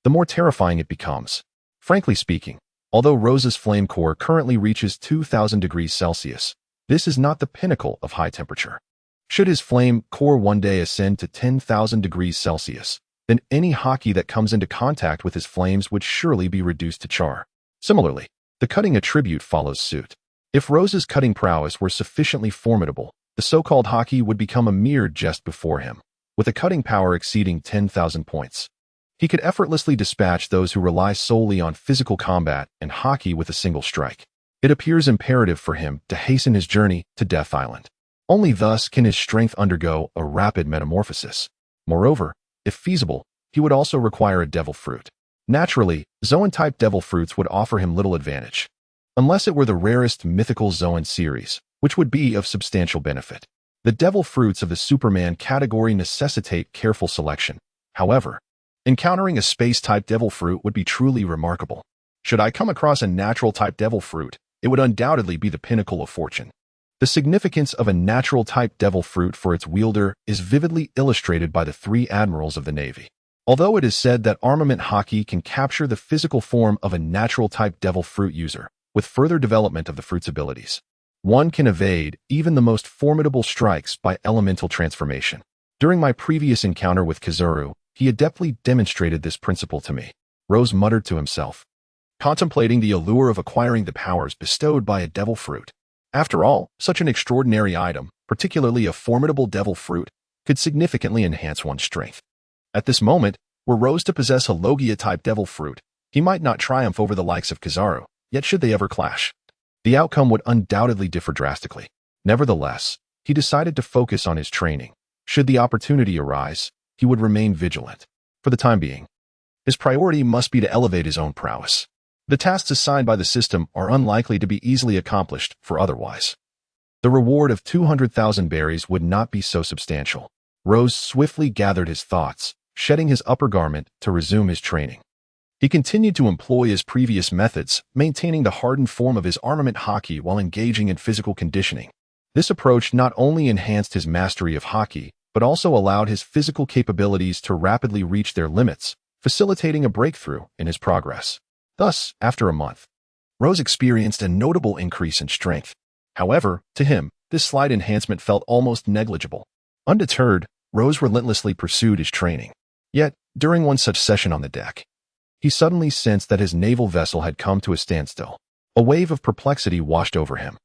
the more terrifying it becomes. Frankly speaking, although Rosé's flame core currently reaches 2,000 degrees Celsius, this is not the pinnacle of high temperature. Should his flame core one day ascend to 10,000 degrees Celsius, then any haki that comes into contact with his flames would surely be reduced to char. Similarly, the cutting attribute follows suit. If Rosé's cutting prowess were sufficiently formidable, the so-called haki would become a mere jest before him, with a cutting power exceeding 10,000 points. He could effortlessly dispatch those who rely solely on physical combat and haki with a single strike. It appears imperative for him to hasten his journey to Death Island. Only thus can his strength undergo a rapid metamorphosis. Moreover, if feasible, he would also require a devil fruit. Naturally, Zoan-type devil fruits would offer him little advantage, unless it were the rarest mythical Zoan series, which would be of substantial benefit. The devil fruits of the Superman category necessitate careful selection. However, encountering a space-type devil fruit would be truly remarkable. Should I come across a natural-type devil fruit, it would undoubtedly be the pinnacle of fortune. The significance of a natural-type devil fruit for its wielder is vividly illustrated by the 3 admirals of the Navy. Although it is said that armament haki can capture the physical form of a natural-type devil fruit user, with further development of the fruit's abilities, one can evade even the most formidable strikes by elemental transformation. During my previous encounter with Kizaru, he adeptly demonstrated this principle to me. Rozé muttered to himself. contemplating the allure of acquiring the powers bestowed by a devil fruit. After all, such an extraordinary item, particularly a formidable devil fruit, could significantly enhance one's strength. At this moment, were Rose to possess a Logia-type devil fruit, he might not triumph over the likes of Kizaru, yet should they ever clash, the outcome would undoubtedly differ drastically. Nevertheless, he decided to focus on his training. Should the opportunity arise, he would remain vigilant. For the time being, his priority must be to elevate his own prowess. The tasks assigned by the system are unlikely to be easily accomplished for otherwise. The reward of 200,000 berries would not be so substantial. Rose swiftly gathered his thoughts, shedding his upper garment to resume his training. He continued to employ his previous methods, maintaining the hardened form of his armament haki while engaging in physical conditioning. This approach not only enhanced his mastery of haki, but also allowed his physical capabilities to rapidly reach their limits, facilitating a breakthrough in his progress. Thus, after a month, Rose experienced a notable increase in strength. However, to him, this slight enhancement felt almost negligible. Undeterred, Rose relentlessly pursued his training. Yet, during one such session on the deck, he suddenly sensed that his naval vessel had come to a standstill. A wave of perplexity washed over him.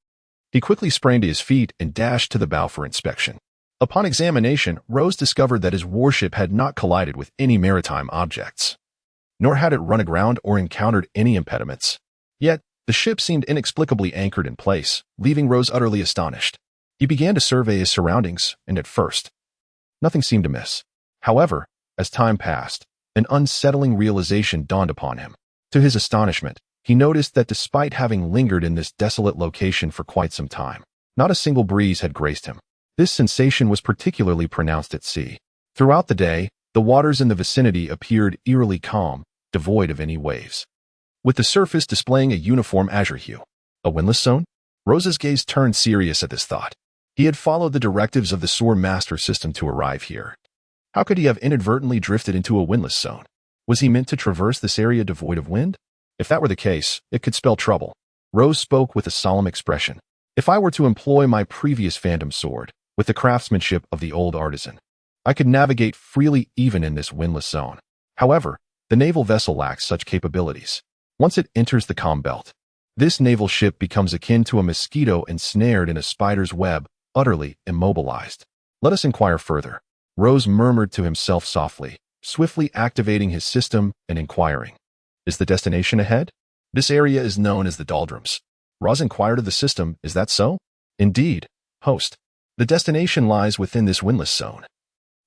He quickly sprang to his feet and dashed to the bow for inspection. Upon examination, Rose discovered that his warship had not collided with any maritime objects, nor had it run aground or encountered any impediments. Yet, the ship seemed inexplicably anchored in place, leaving Rose utterly astonished. He began to survey his surroundings, and at first, nothing seemed amiss. However, as time passed, an unsettling realization dawned upon him. To his astonishment, he noticed that despite having lingered in this desolate location for quite some time, not a single breeze had graced him. This sensation was particularly pronounced at sea. Throughout the day, the waters in the vicinity appeared eerily calm, devoid of any waves, with the surface displaying a uniform azure hue. A windless zone? Rose's gaze turned serious at this thought. He had followed the directives of the Sword Master system to arrive here. How could he have inadvertently drifted into a windless zone? Was he meant to traverse this area devoid of wind? If that were the case, it could spell trouble. Rose spoke with a solemn expression. If I were to employ my previous phantom sword, with the craftsmanship of the old artisan, I could navigate freely even in this windless zone. However, the naval vessel lacks such capabilities. Once it enters the calm belt, this naval ship becomes akin to a mosquito ensnared in a spider's web, utterly immobilized. Let us inquire further. Rose murmured to himself softly, swiftly activating his system and inquiring. Is the destination ahead? This area is known as the doldrums. Rozé inquired of the system, is that so? Indeed, host. The destination lies within this windless zone.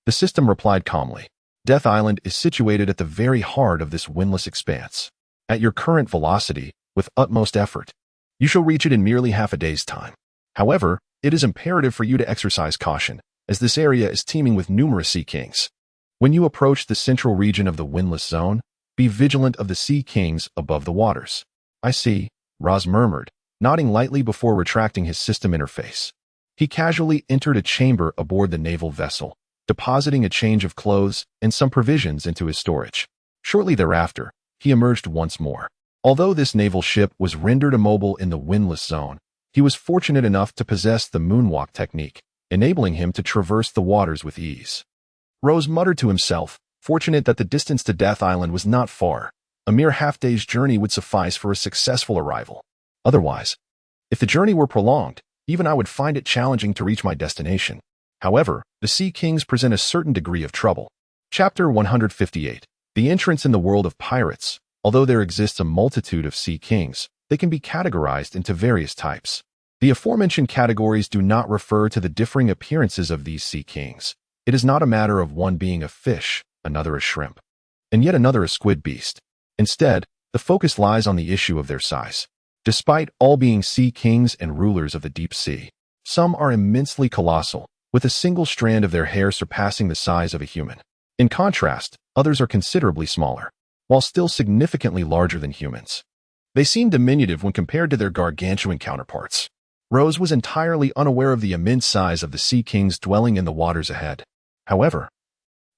The system replied calmly. Death Island is situated at the very heart of this windless expanse. At your current velocity, with utmost effort, you shall reach it in merely half a day's time. However, it is imperative for you to exercise caution, as this area is teeming with numerous sea kings. When you approach the central region of the windless zone, be vigilant of the sea kings above the waters. I see, Roz murmured, nodding lightly before retracting his system interface. He casually entered a chamber aboard the naval vessel, depositing a change of clothes and some provisions into his storage. Shortly thereafter, he emerged once more. Although this naval ship was rendered immobile in the windless zone, he was fortunate enough to possess the moonwalk technique, enabling him to traverse the waters with ease. Rose muttered to himself, fortunate that the distance to Death Island was not far. A mere half-day's journey would suffice for a successful arrival. Otherwise, if the journey were prolonged, even I would find it challenging to reach my destination. However, the Sea Kings present a certain degree of trouble. Chapter 158. The entrance in the world of pirates. Although there exists a multitude of Sea Kings, they can be categorized into various types. The aforementioned categories do not refer to the differing appearances of these Sea Kings. It is not a matter of one being a fish, another a shrimp, and yet another a squid beast. Instead, the focus lies on the issue of their size. Despite all being Sea Kings and rulers of the deep sea, some are immensely colossal, with a single strand of their hair surpassing the size of a human. In contrast, others are considerably smaller, while still significantly larger than humans. They seem diminutive when compared to their gargantuan counterparts. Rose was entirely unaware of the immense size of the Sea Kings dwelling in the waters ahead. However,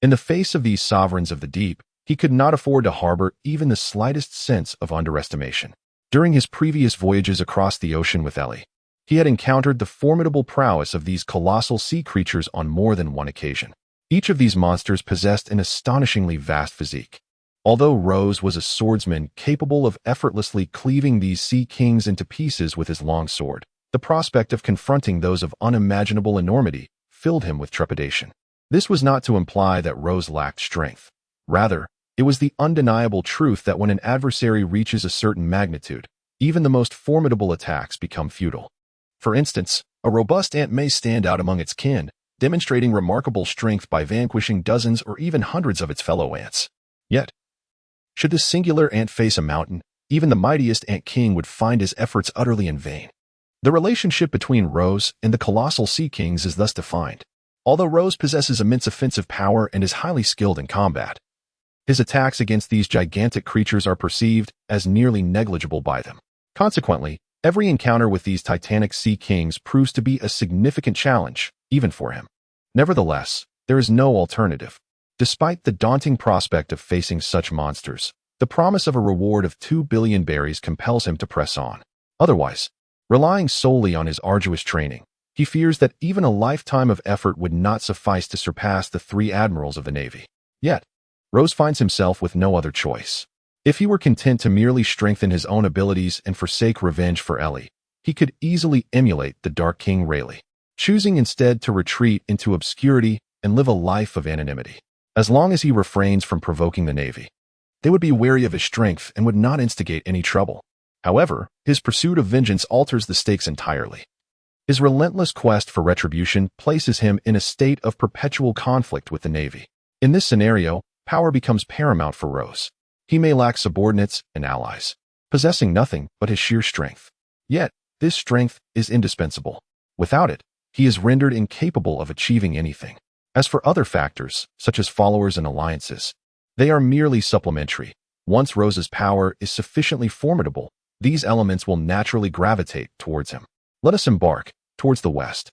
in the face of these sovereigns of the deep, he could not afford to harbor even the slightest sense of underestimation. During his previous voyages across the ocean with Ellie, he had encountered the formidable prowess of these colossal sea creatures on more than one occasion. Each of these monsters possessed an astonishingly vast physique. Although Rose was a swordsman capable of effortlessly cleaving these sea kings into pieces with his long sword, the prospect of confronting those of unimaginable enormity filled him with trepidation. This was not to imply that Rose lacked strength. Rather, it was the undeniable truth that when an adversary reaches a certain magnitude, even the most formidable attacks become futile. For instance, a robust ant may stand out among its kin, demonstrating remarkable strength by vanquishing dozens or even hundreds of its fellow ants. Yet, should this singular ant face a mountain, even the mightiest ant king would find his efforts utterly in vain. The relationship between Rose and the colossal sea kings is thus defined. Although Rose possesses immense offensive power and is highly skilled in combat, his attacks against these gigantic creatures are perceived as nearly negligible by them. Consequently, every encounter with these titanic sea kings proves to be a significant challenge, even for him. Nevertheless, there is no alternative. Despite the daunting prospect of facing such monsters, the promise of a reward of 2 billion berries compels him to press on. Otherwise, relying solely on his arduous training, he fears that even a lifetime of effort would not suffice to surpass the 3 admirals of the Navy. Yet, Rose finds himself with no other choice. If he were content to merely strengthen his own abilities and forsake revenge for Ellie, he could easily emulate the Dark King Rayleigh, choosing instead to retreat into obscurity and live a life of anonymity. As long as he refrains from provoking the Navy, they would be wary of his strength and would not instigate any trouble. However, his pursuit of vengeance alters the stakes entirely. His relentless quest for retribution places him in a state of perpetual conflict with the Navy. In this scenario, power becomes paramount for Rose. He may lack subordinates and allies, possessing nothing but his sheer strength. Yet, this strength is indispensable. Without it, he is rendered incapable of achieving anything. As for other factors, such as followers and alliances, they are merely supplementary. Once Rose's power is sufficiently formidable, these elements will naturally gravitate towards him. Let us embark towards the west.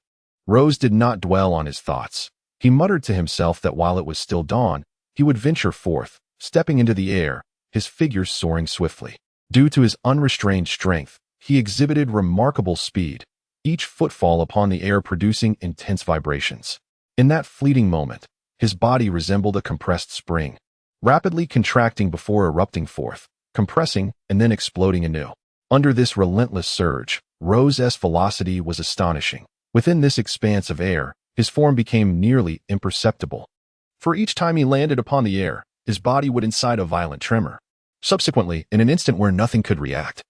Rose did not dwell on his thoughts. He muttered to himself that while it was still dawn, he would venture forth, stepping into the air, his figure soaring swiftly. Due to his unrestrained strength, he exhibited remarkable speed, each footfall upon the air producing intense vibrations. In that fleeting moment, his body resembled a compressed spring, rapidly contracting before erupting forth, compressing and then exploding anew. Under this relentless surge, Rose's velocity was astonishing. Within this expanse of air, his form became nearly imperceptible. For each time he landed upon the air, his body would incite a violent tremor. Subsequently, in an instant where nothing could react,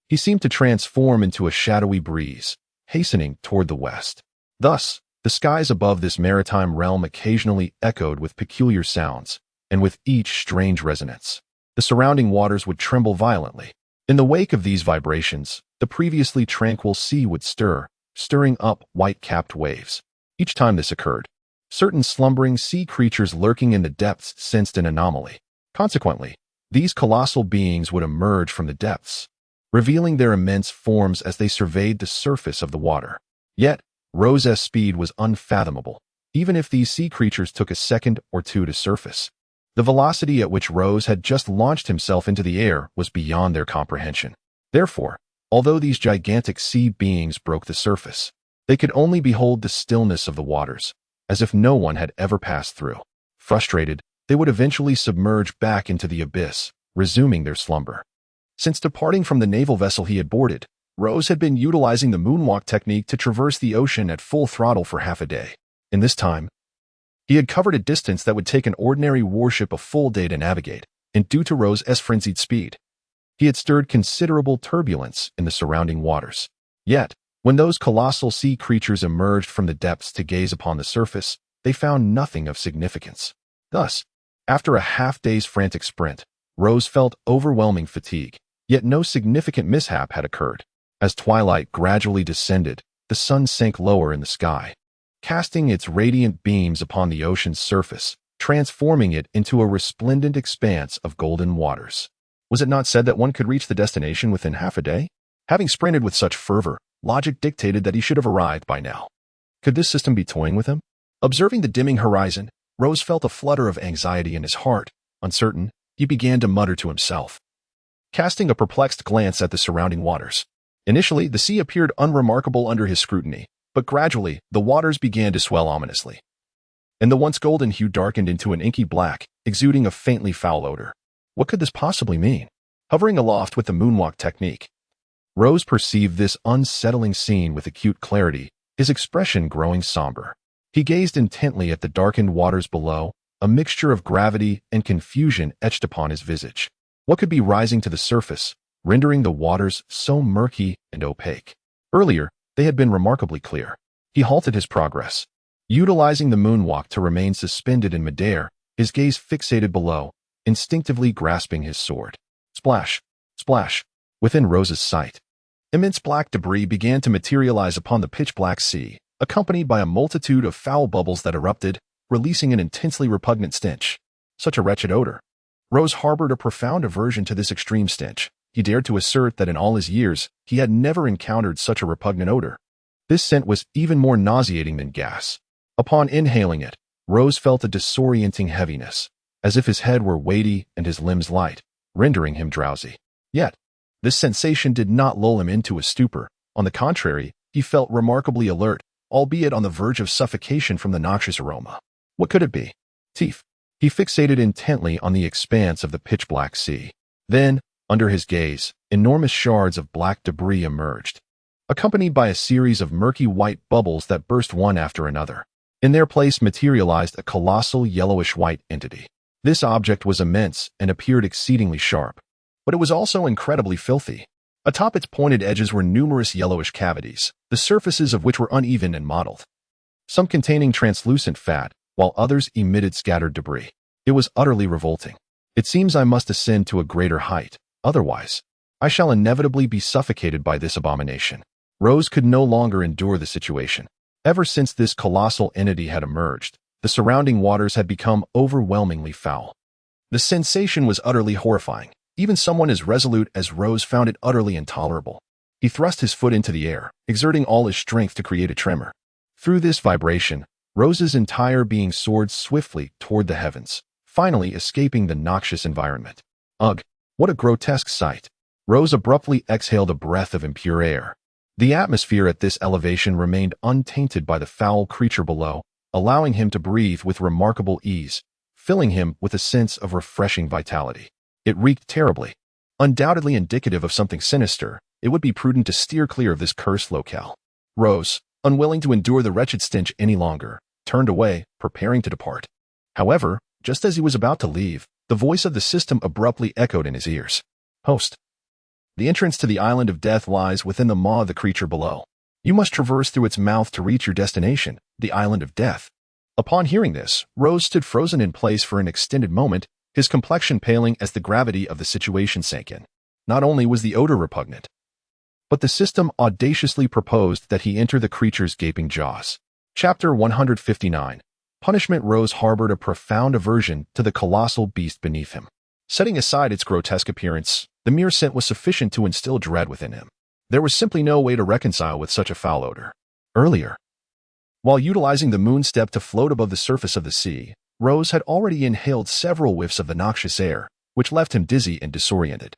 he seemed to transform into a shadowy breeze, hastening toward the west. Thus, the skies above this maritime realm occasionally echoed with peculiar sounds, and with each strange resonance, the surrounding waters would tremble violently. In the wake of these vibrations, the previously tranquil sea would stir, stirring up white-capped waves. Each time this occurred, certain slumbering sea creatures lurking in the depths sensed an anomaly. Consequently, these colossal beings would emerge from the depths, revealing their immense forms as they surveyed the surface of the water. Yet, Rose's speed was unfathomable, even if these sea creatures took a second or two to surface. The velocity at which Rose had just launched himself into the air was beyond their comprehension. Therefore, although these gigantic sea beings broke the surface, they could only behold the stillness of the waters, as if no one had ever passed through. Frustrated, they would eventually submerge back into the abyss, resuming their slumber. Since departing from the naval vessel he had boarded, Rose had been utilizing the moonwalk technique to traverse the ocean at full throttle for half a day. In this time, he had covered a distance that would take an ordinary warship a full day to navigate, and due to Rose's frenzied speed, he had stirred considerable turbulence in the surrounding waters. Yet, when those colossal sea creatures emerged from the depths to gaze upon the surface, they found nothing of significance. Thus, after a half-day's frantic sprint, Rose felt overwhelming fatigue, yet no significant mishap had occurred. As twilight gradually descended, the sun sank lower in the sky, casting its radiant beams upon the ocean's surface, transforming it into a resplendent expanse of golden waters. Was it not said that one could reach the destination within half a day? Having sprinted with such fervor, logic dictated that he should have arrived by now. Could this system be toying with him? Observing the dimming horizon, Rose felt a flutter of anxiety in his heart. Uncertain, he began to mutter to himself, casting a perplexed glance at the surrounding waters. Initially, the sea appeared unremarkable under his scrutiny, but gradually, the waters began to swell ominously, and the once golden hue darkened into an inky black, exuding a faintly foul odor. What could this possibly mean? Hovering aloft with the moonwalk technique, Rose perceived this unsettling scene with acute clarity, his expression growing somber. He gazed intently at the darkened waters below, a mixture of gravity and confusion etched upon his visage. What could be rising to the surface, rendering the waters so murky and opaque? Earlier, they had been remarkably clear. He halted his progress. Utilizing the moonwalk to remain suspended in midair, his gaze fixated below, instinctively grasping his sword. Splash! Splash! Within Rose's sight, immense black debris began to materialize upon the pitch-black sea, accompanied by a multitude of foul bubbles that erupted, releasing an intensely repugnant stench. Such a wretched odor. Rose harbored a profound aversion to this extreme stench. He dared to assert that in all his years, he had never encountered such a repugnant odor. This scent was even more nauseating than gas. Upon inhaling it, Rose felt a disorienting heaviness, as if his head were weighty and his limbs light, rendering him drowsy. Yet, this sensation did not lull him into a stupor. On the contrary, he felt remarkably alert, albeit on the verge of suffocation from the noxious aroma. What could it be? Teeth. He fixated intently on the expanse of the pitch-black sea. Then, under his gaze, enormous shards of black debris emerged, accompanied by a series of murky white bubbles that burst one after another. In their place materialized a colossal yellowish-white entity. This object was immense and appeared exceedingly sharp, but it was also incredibly filthy. Atop its pointed edges were numerous yellowish cavities, the surfaces of which were uneven and mottled, some containing translucent fat, while others emitted scattered debris. It was utterly revolting. It seems I must ascend to a greater height, otherwise, I shall inevitably be suffocated by this abomination. Rose could no longer endure the situation. Ever since this colossal entity had emerged, the surrounding waters had become overwhelmingly foul. The sensation was utterly horrifying. Even someone as resolute as Rose found it utterly intolerable. He thrust his foot into the air, exerting all his strength to create a tremor. Through this vibration, Rose's entire being soared swiftly toward the heavens, finally escaping the noxious environment. Ugh, what a grotesque sight. Rose abruptly exhaled a breath of impure air. The atmosphere at this elevation remained untainted by the foul creature below, allowing him to breathe with remarkable ease, filling him with a sense of refreshing vitality. It reeked terribly. Undoubtedly indicative of something sinister, it would be prudent to steer clear of this cursed locale. Rose, unwilling to endure the wretched stench any longer, turned away, preparing to depart. However, just as he was about to leave, the voice of the system abruptly echoed in his ears. Host. The entrance to the island of death lies within the maw of the creature below. You must traverse through its mouth to reach your destination, the island of death. Upon hearing this, Rose stood frozen in place for an extended moment, his complexion paling as the gravity of the situation sank in. Not only was the odor repugnant, but the system audaciously proposed that he enter the creature's gaping jaws. Chapter 159. Punishment. Rose harbored a profound aversion to the colossal beast beneath him. Setting aside its grotesque appearance, the mere scent was sufficient to instill dread within him. There was simply no way to reconcile with such a foul odor. Earlier, while utilizing the moon step to float above the surface of the sea, Rose had already inhaled several whiffs of the noxious air, which left him dizzy and disoriented.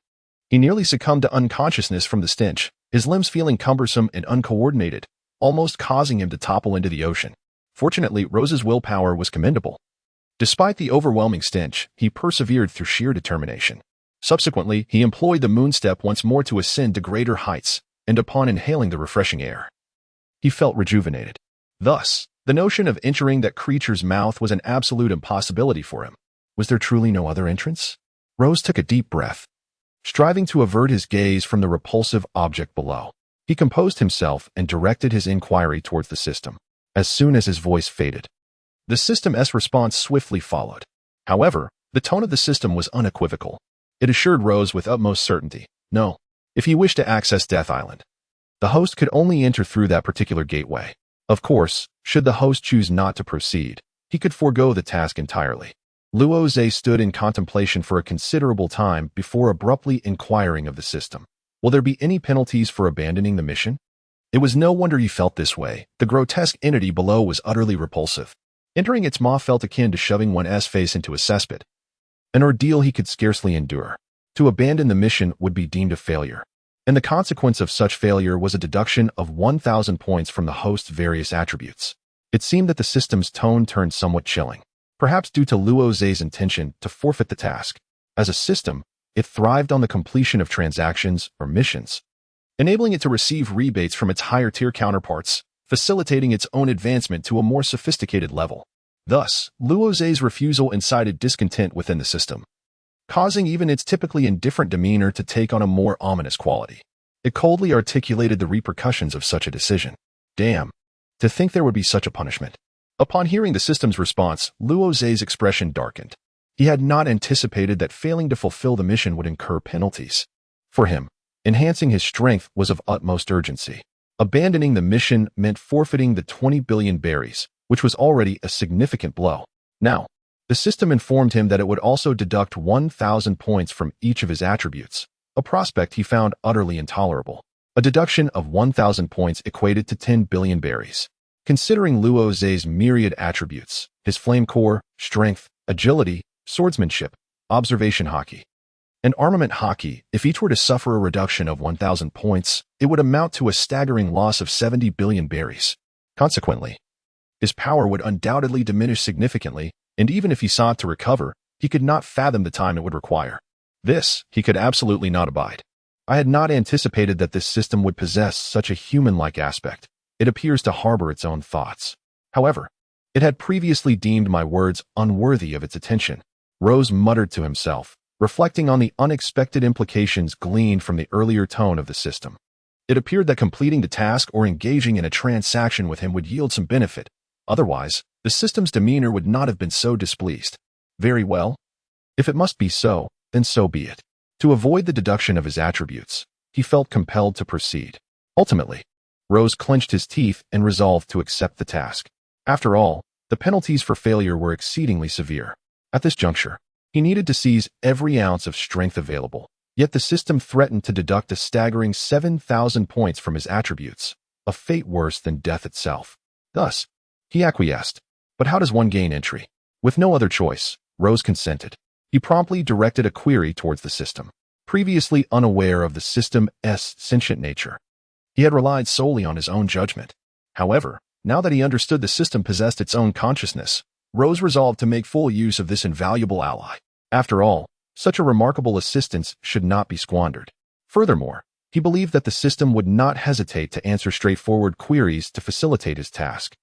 He nearly succumbed to unconsciousness from the stench, his limbs feeling cumbersome and uncoordinated, almost causing him to topple into the ocean. Fortunately, Rose's willpower was commendable. Despite the overwhelming stench, he persevered through sheer determination. Subsequently, he employed the moon step once more to ascend to greater heights, and upon inhaling the refreshing air, he felt rejuvenated. Thus, the notion of entering that creature's mouth was an absolute impossibility for him. Was there truly no other entrance? Rose took a deep breath, striving to avert his gaze from the repulsive object below. He composed himself and directed his inquiry towards the system. As soon as his voice faded, the system's response swiftly followed. However, the tone of the system was unequivocal. It assured Rose with utmost certainty, no. If he wished to access Death Island, the host could only enter through that particular gateway. Of course, should the host choose not to proceed, he could forego the task entirely. Rozé stood in contemplation for a considerable time before abruptly inquiring of the system. Will there be any penalties for abandoning the mission? It was no wonder he felt this way. The grotesque entity below was utterly repulsive. Entering its maw felt akin to shoving one's face into a cesspit, an ordeal he could scarcely endure. To abandon the mission would be deemed a failure, and the consequence of such failure was a deduction of 1,000 points from the host's various attributes. It seemed that the system's tone turned somewhat chilling, perhaps due to Rozé's intention to forfeit the task. As a system, it thrived on the completion of transactions or missions, enabling it to receive rebates from its higher-tier counterparts, facilitating its own advancement to a more sophisticated level. Thus, Luoze's refusal incited discontent within the system, causing even its typically indifferent demeanor to take on a more ominous quality. It coldly articulated the repercussions of such a decision. Damn, to think there would be such a punishment. Upon hearing the system's response, Luoze's expression darkened. He had not anticipated that failing to fulfill the mission would incur penalties. For him, enhancing his strength was of utmost urgency. Abandoning the mission meant forfeiting the 20 billion berries, which was already a significant blow. Now, the system informed him that it would also deduct 1,000 points from each of his attributes, a prospect he found utterly intolerable. A deduction of 1,000 points equated to 10 billion berries. Considering Luoze's myriad attributes, his flame core, strength, agility, swordsmanship, observation haki, and armament haki, if each were to suffer a reduction of 1,000 points, it would amount to a staggering loss of 70 billion berries. Consequently, his power would undoubtedly diminish significantly, and even if he sought to recover, he could not fathom the time it would require. This, he could absolutely not abide. I had not anticipated that this system would possess such a human-like aspect. It appears to harbor its own thoughts. However, it had previously deemed my words unworthy of its attention. Rose muttered to himself, reflecting on the unexpected implications gleaned from the earlier tone of the system. It appeared that completing the task or engaging in a transaction with him would yield some benefit. Otherwise, the system's demeanor would not have been so displeased. Very well. If it must be so, then so be it. To avoid the deduction of his attributes, he felt compelled to proceed. Ultimately, Rose clenched his teeth and resolved to accept the task. After all, the penalties for failure were exceedingly severe. At this juncture, he needed to seize every ounce of strength available, yet the system threatened to deduct a staggering 7,000 points from his attributes, a fate worse than death itself. Thus, he acquiesced. But how does one gain entry? With no other choice, Rose consented. He promptly directed a query towards the system. Previously unaware of the system's sentient nature, he had relied solely on his own judgment. However, now that he understood the system possessed its own consciousness, Rose resolved to make full use of this invaluable ally. After all, such a remarkable assistance should not be squandered. Furthermore, he believed that the system would not hesitate to answer straightforward queries to facilitate his task.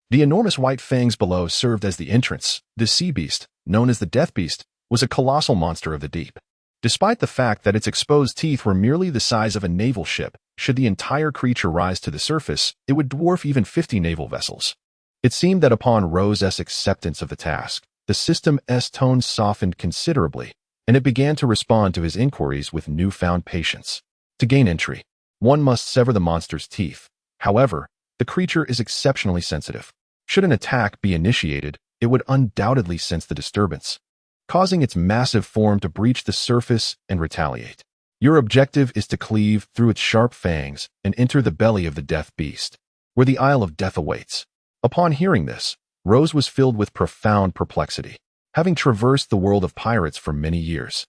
The enormous white fangs below served as the entrance. The sea beast, known as the death beast, was a colossal monster of the deep. Despite the fact that its exposed teeth were merely the size of a naval ship, should the entire creature rise to the surface, it would dwarf even 50 naval vessels. It seemed that upon Rose's acceptance of the task, the system's tone softened considerably, and it began to respond to his inquiries with newfound patience. To gain entry, one must sever the monster's teeth. However, the creature is exceptionally sensitive. Should an attack be initiated, it would undoubtedly sense the disturbance, causing its massive form to breach the surface and retaliate. Your objective is to cleave through its sharp fangs and enter the belly of the death beast, where the Isle of Death awaits. Upon hearing this, Rose was filled with profound perplexity. Having traversed the world of pirates for many years,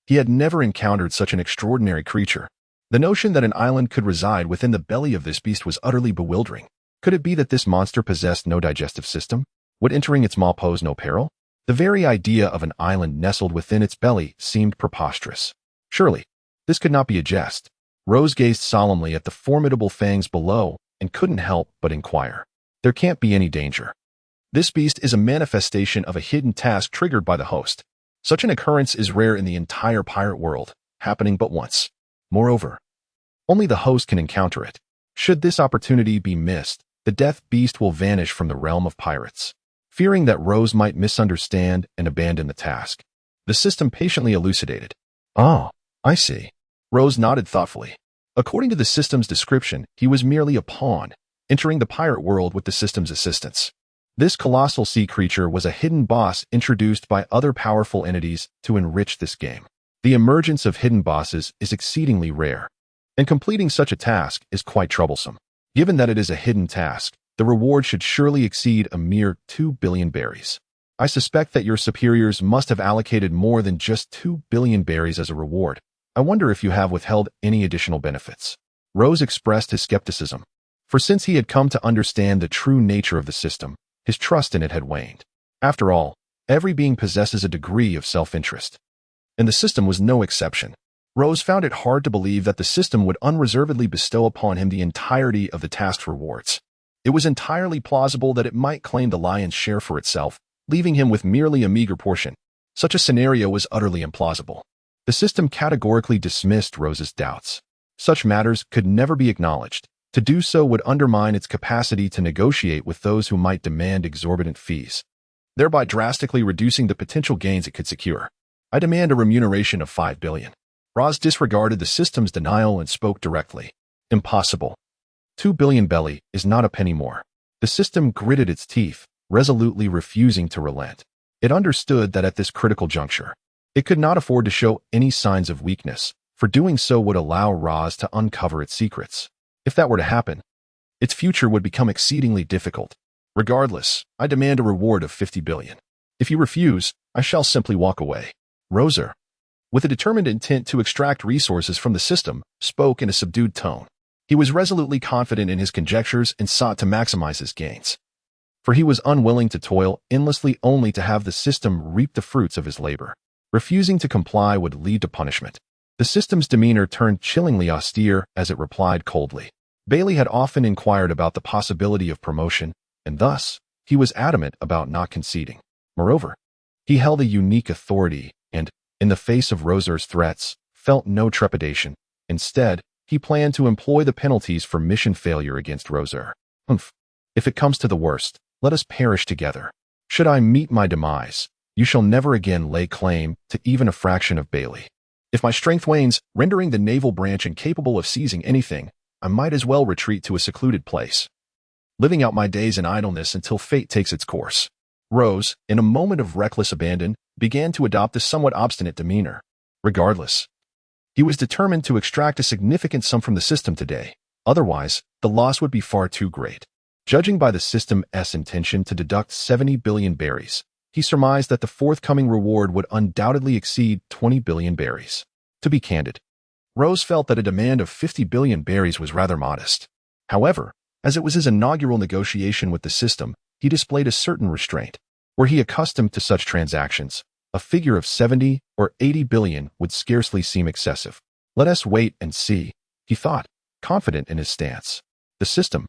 he had never encountered such an extraordinary creature. The notion that an island could reside within the belly of this beast was utterly bewildering. Could it be that this monster possessed no digestive system? Would entering its maw pose no peril? The very idea of an island nestled within its belly seemed preposterous. Surely, this could not be a jest. Rose gazed solemnly at the formidable fangs below and couldn't help but inquire. There can't be any danger. This beast is a manifestation of a hidden task triggered by the host. Such an occurrence is rare in the entire pirate world, happening but once. Moreover, only the host can encounter it. Should this opportunity be missed, the death beast will vanish from the realm of pirates. Fearing that Rose might misunderstand and abandon the task, the system patiently elucidated. "Ah, I see." Rose nodded thoughtfully. According to the system's description, he was merely a pawn, entering the pirate world with the system's assistance. This colossal sea creature was a hidden boss introduced by other powerful entities to enrich this game. The emergence of hidden bosses is exceedingly rare, and completing such a task is quite troublesome. Given that it is a hidden task, the reward should surely exceed a mere 2 billion berries. I suspect that your superiors must have allocated more than just 2 billion berries as a reward. I wonder if you have withheld any additional benefits. Rose expressed his skepticism, for since he had come to understand the true nature of the system, his trust in it had waned. After all, every being possesses a degree of self-interest, and the system was no exception. Rose found it hard to believe that the system would unreservedly bestow upon him the entirety of the task's rewards. It was entirely plausible that it might claim the lion's share for itself, leaving him with merely a meager portion. Such a scenario was utterly implausible. The system categorically dismissed Rose's doubts. Such matters could never be acknowledged. To do so would undermine its capacity to negotiate with those who might demand exorbitant fees, thereby drastically reducing the potential gains it could secure. I demand a remuneration of 5 billion. Roz disregarded the system's denial and spoke directly. Impossible. 2 billion belly is not a penny more. The system gritted its teeth, resolutely refusing to relent. It understood that at this critical juncture, it could not afford to show any signs of weakness, for doing so would allow Roz to uncover its secrets. If that were to happen, its future would become exceedingly difficult. Regardless, I demand a reward of 50 billion. If you refuse, I shall simply walk away. Rozé, with a determined intent to extract resources from the system, spoke in a subdued tone. He was resolutely confident in his conjectures and sought to maximize his gains. For he was unwilling to toil endlessly only to have the system reap the fruits of his labor. Refusing to comply would lead to punishment. The system's demeanor turned chillingly austere as it replied coldly. Bailey had often inquired about the possibility of promotion, and thus, he was adamant about not conceding. Moreover, he held a unique authority and, in the face of Rosé's threats, felt no trepidation. Instead, he planned to employ the penalties for mission failure against Rozé. If it comes to the worst, let us perish together. Should I meet my demise, you shall never again lay claim to even a fraction of Bailey. If my strength wanes, rendering the naval branch incapable of seizing anything, I might as well retreat to a secluded place, living out my days in idleness until fate takes its course. Rose, in a moment of reckless abandon, began to adopt a somewhat obstinate demeanor. Regardless, he was determined to extract a significant sum from the system today. Otherwise, the loss would be far too great. Judging by the system's intention to deduct 70 billion berries, he surmised that the forthcoming reward would undoubtedly exceed 20 billion berries. To be candid, Rose felt that a demand of 50 billion berries was rather modest. However, as it was his inaugural negotiation with the system, he displayed a certain restraint. Were he accustomed to such transactions, a figure of 70 or 80 billion would scarcely seem excessive. Let us wait and see, he thought, confident in his stance. The system,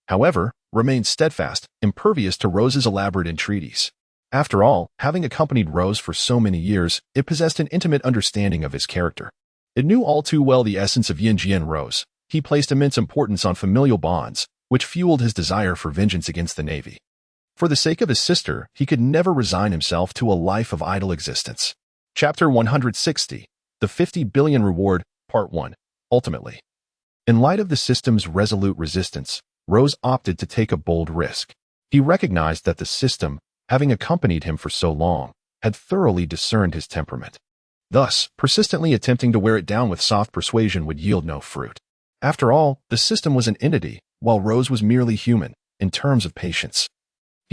however, remained steadfast, impervious to Rose's elaborate entreaties. After all, having accompanied Rose for so many years, it possessed an intimate understanding of his character. It knew all too well the essence of Yin Jian Rose. He placed immense importance on familial bonds, which fueled his desire for vengeance against the Navy. For the sake of his sister, he could never resign himself to a life of idle existence. Chapter 160, The 50 Billion Reward, Part 1. Ultimately, in light of the system's resolute resistance, Rose opted to take a bold risk. He recognized that the system, having accompanied him for so long, had thoroughly discerned his temperament. Thus, persistently attempting to wear it down with soft persuasion would yield no fruit. After all, the system was an entity, while Rose was merely human, in terms of patience.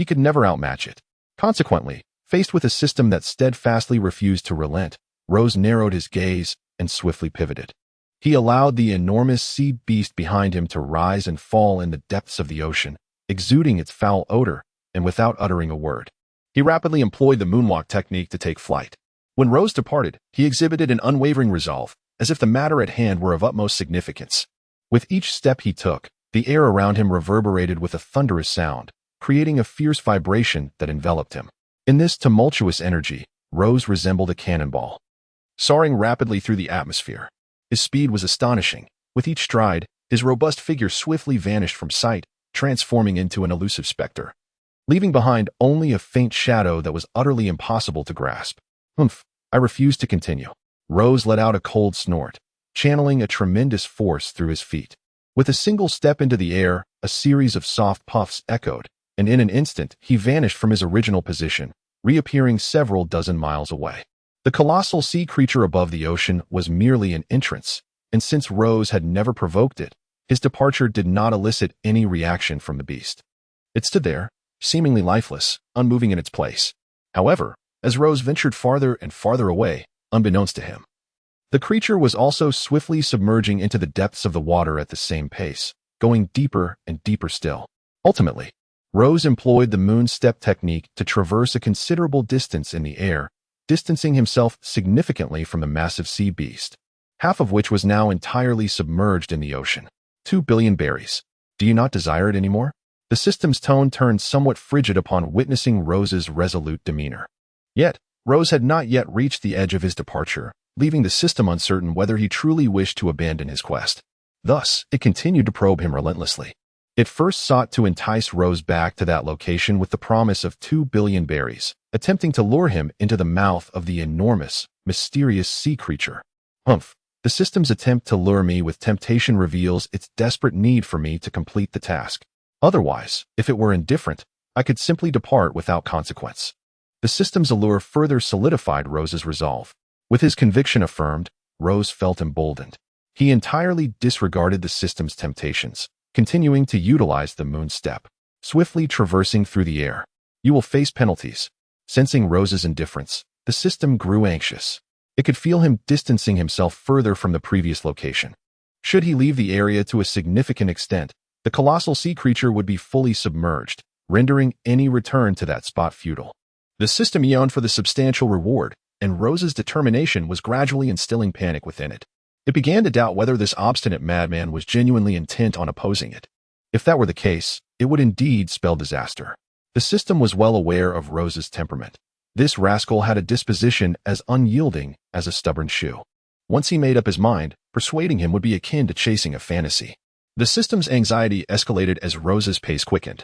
He could never outmatch it. Consequently, faced with a system that steadfastly refused to relent, Rose narrowed his gaze and swiftly pivoted. He allowed the enormous sea beast behind him to rise and fall in the depths of the ocean, exuding its foul odor, and without uttering a word. He rapidly employed the moonwalk technique to take flight. When Rose departed, he exhibited an unwavering resolve, as if the matter at hand were of utmost significance. With each step he took, the air around him reverberated with a thunderous sound, creating a fierce vibration that enveloped him. In this tumultuous energy, Rose resembled a cannonball, soaring rapidly through the atmosphere. His speed was astonishing. With each stride, his robust figure swiftly vanished from sight, transforming into an elusive specter, leaving behind only a faint shadow that was utterly impossible to grasp. I refused to continue. Rose let out a cold snort, channeling a tremendous force through his feet. With a single step into the air, a series of soft puffs echoed, and in an instant he vanished from his original position, reappearing several dozen miles away. The colossal sea creature above the ocean was merely an entrance, and since Rose had never provoked it, his departure did not elicit any reaction from the beast. It stood there, seemingly lifeless, unmoving in its place. However, as Rose ventured farther and farther away, unbeknownst to him, the creature was also swiftly submerging into the depths of the water at the same pace, going deeper and deeper still. Ultimately, Rose employed the moon step technique to traverse a considerable distance in the air, distancing himself significantly from the massive sea beast, half of which was now entirely submerged in the ocean. 2 billion berries. Do you not desire it anymore? The system's tone turned somewhat frigid upon witnessing Rose's resolute demeanor. Yet, Rose had not yet reached the edge of his departure, leaving the system uncertain whether he truly wished to abandon his quest. Thus, it continued to probe him relentlessly. It first sought to entice Rose back to that location with the promise of 2 billion berries, attempting to lure him into the mouth of the enormous, mysterious sea creature. Humph. The system's attempt to lure me with temptation reveals its desperate need for me to complete the task. Otherwise, if it were indifferent, I could simply depart without consequence. The system's allure further solidified Rose's resolve. With his conviction affirmed, Rose felt emboldened. He entirely disregarded the system's temptations, continuing to utilize the moon step, swiftly traversing through the air. You will face penalties. Sensing Rose's indifference, the system grew anxious. It could feel him distancing himself further from the previous location. Should he leave the area to a significant extent, the colossal sea creature would be fully submerged, rendering any return to that spot futile. The system yearned for the substantial reward, and Rose's determination was gradually instilling panic within it. It began to doubt whether this obstinate madman was genuinely intent on opposing it. If that were the case, it would indeed spell disaster. The system was well aware of Rose's temperament. This rascal had a disposition as unyielding as a stubborn shoe. Once he made up his mind, persuading him would be akin to chasing a fantasy. The system's anxiety escalated as Rose's pace quickened,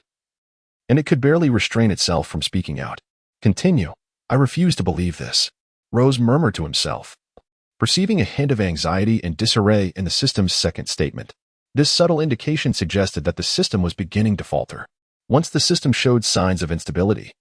and it could barely restrain itself from speaking out. Continue. I refuse to believe this. Rose murmured to himself, perceiving a hint of anxiety and disarray in the system's second statement. This subtle indication suggested that the system was beginning to falter. Once the system showed signs of instability,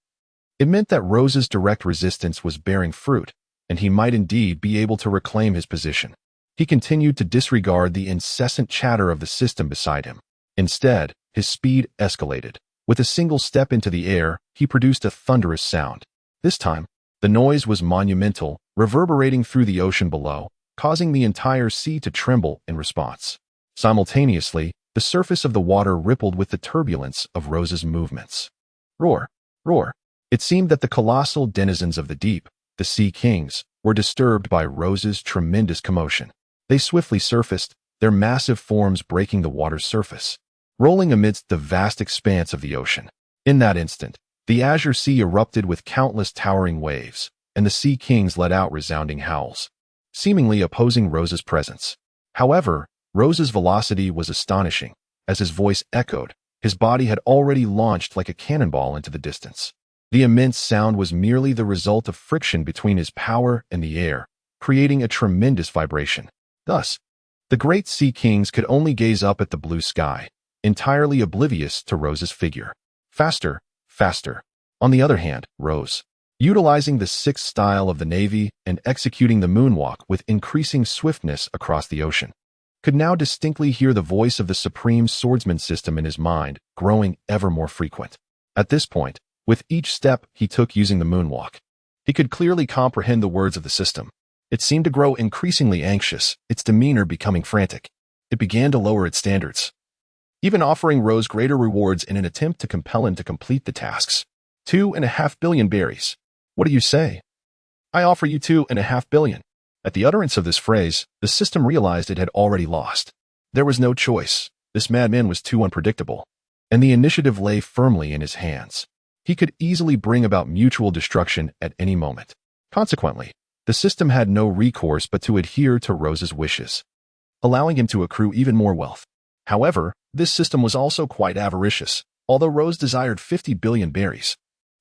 it meant that Rose's direct resistance was bearing fruit, and he might indeed be able to reclaim his position. He continued to disregard the incessant chatter of the system beside him. Instead, his speed escalated. With a single step into the air, he produced a thunderous sound. This time, the noise was monumental, reverberating through the ocean below, causing the entire sea to tremble in response. Simultaneously, the surface of the water rippled with the turbulence of Rose's movements. Roar! Roar! It seemed that the colossal denizens of the deep, the Sea Kings, were disturbed by Rose's tremendous commotion. They swiftly surfaced, their massive forms breaking the water's surface, rolling amidst the vast expanse of the ocean. In that instant, the azure sea erupted with countless towering waves, and the Sea Kings let out resounding howls, seemingly opposing Rose's presence. However, Rose's velocity was astonishing. As his voice echoed, his body had already launched like a cannonball into the distance. The immense sound was merely the result of friction between his power and the air, creating a tremendous vibration. Thus, the great Sea Kings could only gaze up at the blue sky, entirely oblivious to Rose's figure. Faster, faster. On the other hand, Rose, utilizing the sixth style of the Navy and executing the moonwalk with increasing swiftness across the ocean, could now distinctly hear the voice of the supreme swordsman system in his mind, growing ever more frequent. At this point, with each step he took using the moonwalk, he could clearly comprehend the words of the system. It seemed to grow increasingly anxious, its demeanor becoming frantic. It began to lower its standards, even offering Rose greater rewards in an attempt to compel him to complete the tasks. 2.5 billion berries. What do you say? I offer you 2.5 billion. At the utterance of this phrase, the system realized it had already lost. There was no choice. This madman was too unpredictable, and the initiative lay firmly in his hands. He could easily bring about mutual destruction at any moment. Consequently, the system had no recourse but to adhere to Rose's wishes, allowing him to accrue even more wealth. However, this system was also quite avaricious. Although Rose desired 50 billion berries,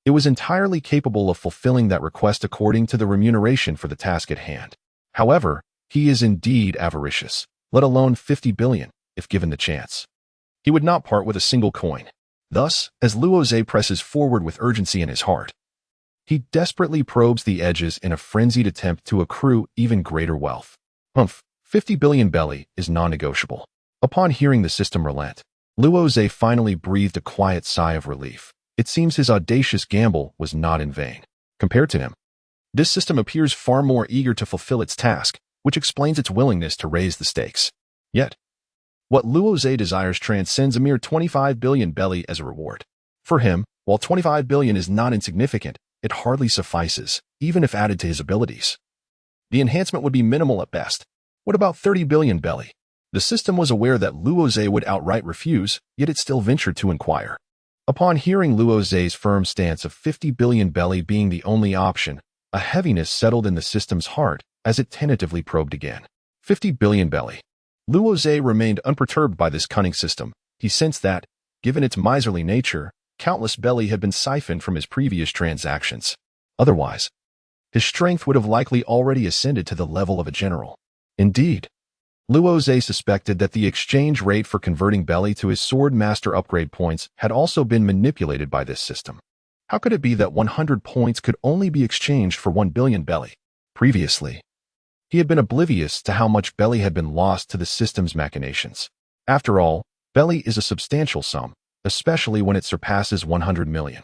it was entirely capable of fulfilling that request according to the remuneration for the task at hand. However, he is indeed avaricious, let alone 50 billion, if given the chance. He would not part with a single coin. Thus, as Rozé presses forward with urgency in his heart, he desperately probes the edges in a frenzied attempt to accrue even greater wealth. 50 billion belly is non-negotiable. Upon hearing the system relent, Rozé finally breathed a quiet sigh of relief. It seems his audacious gamble was not in vain. Compared to him, this system appears far more eager to fulfill its task, which explains its willingness to raise the stakes. Yet, what Rozé desires transcends a mere 25 billion belly as a reward. For him, while 25 billion is not insignificant, it hardly suffices, even if added to his abilities. The enhancement would be minimal at best. What about 30 billion belly? The system was aware that Rozé would outright refuse, yet it still ventured to inquire. Upon hearing Rozé's firm stance of 50 billion belly being the only option, a heaviness settled in the system's heart as it tentatively probed again. 50 billion belly. Rozé remained unperturbed by this cunning system. He sensed that, given its miserly nature, countless belly had been siphoned from his previous transactions. Otherwise, his strength would have likely already ascended to the level of a general. Indeed, Rozé suspected that the exchange rate for converting belly to his sword master upgrade points had also been manipulated by this system. How could it be that 100 points could only be exchanged for 1 billion belly? Previously, he had been oblivious to how much belly had been lost to the system's machinations. After all, belly is a substantial sum, especially when it surpasses 100 million.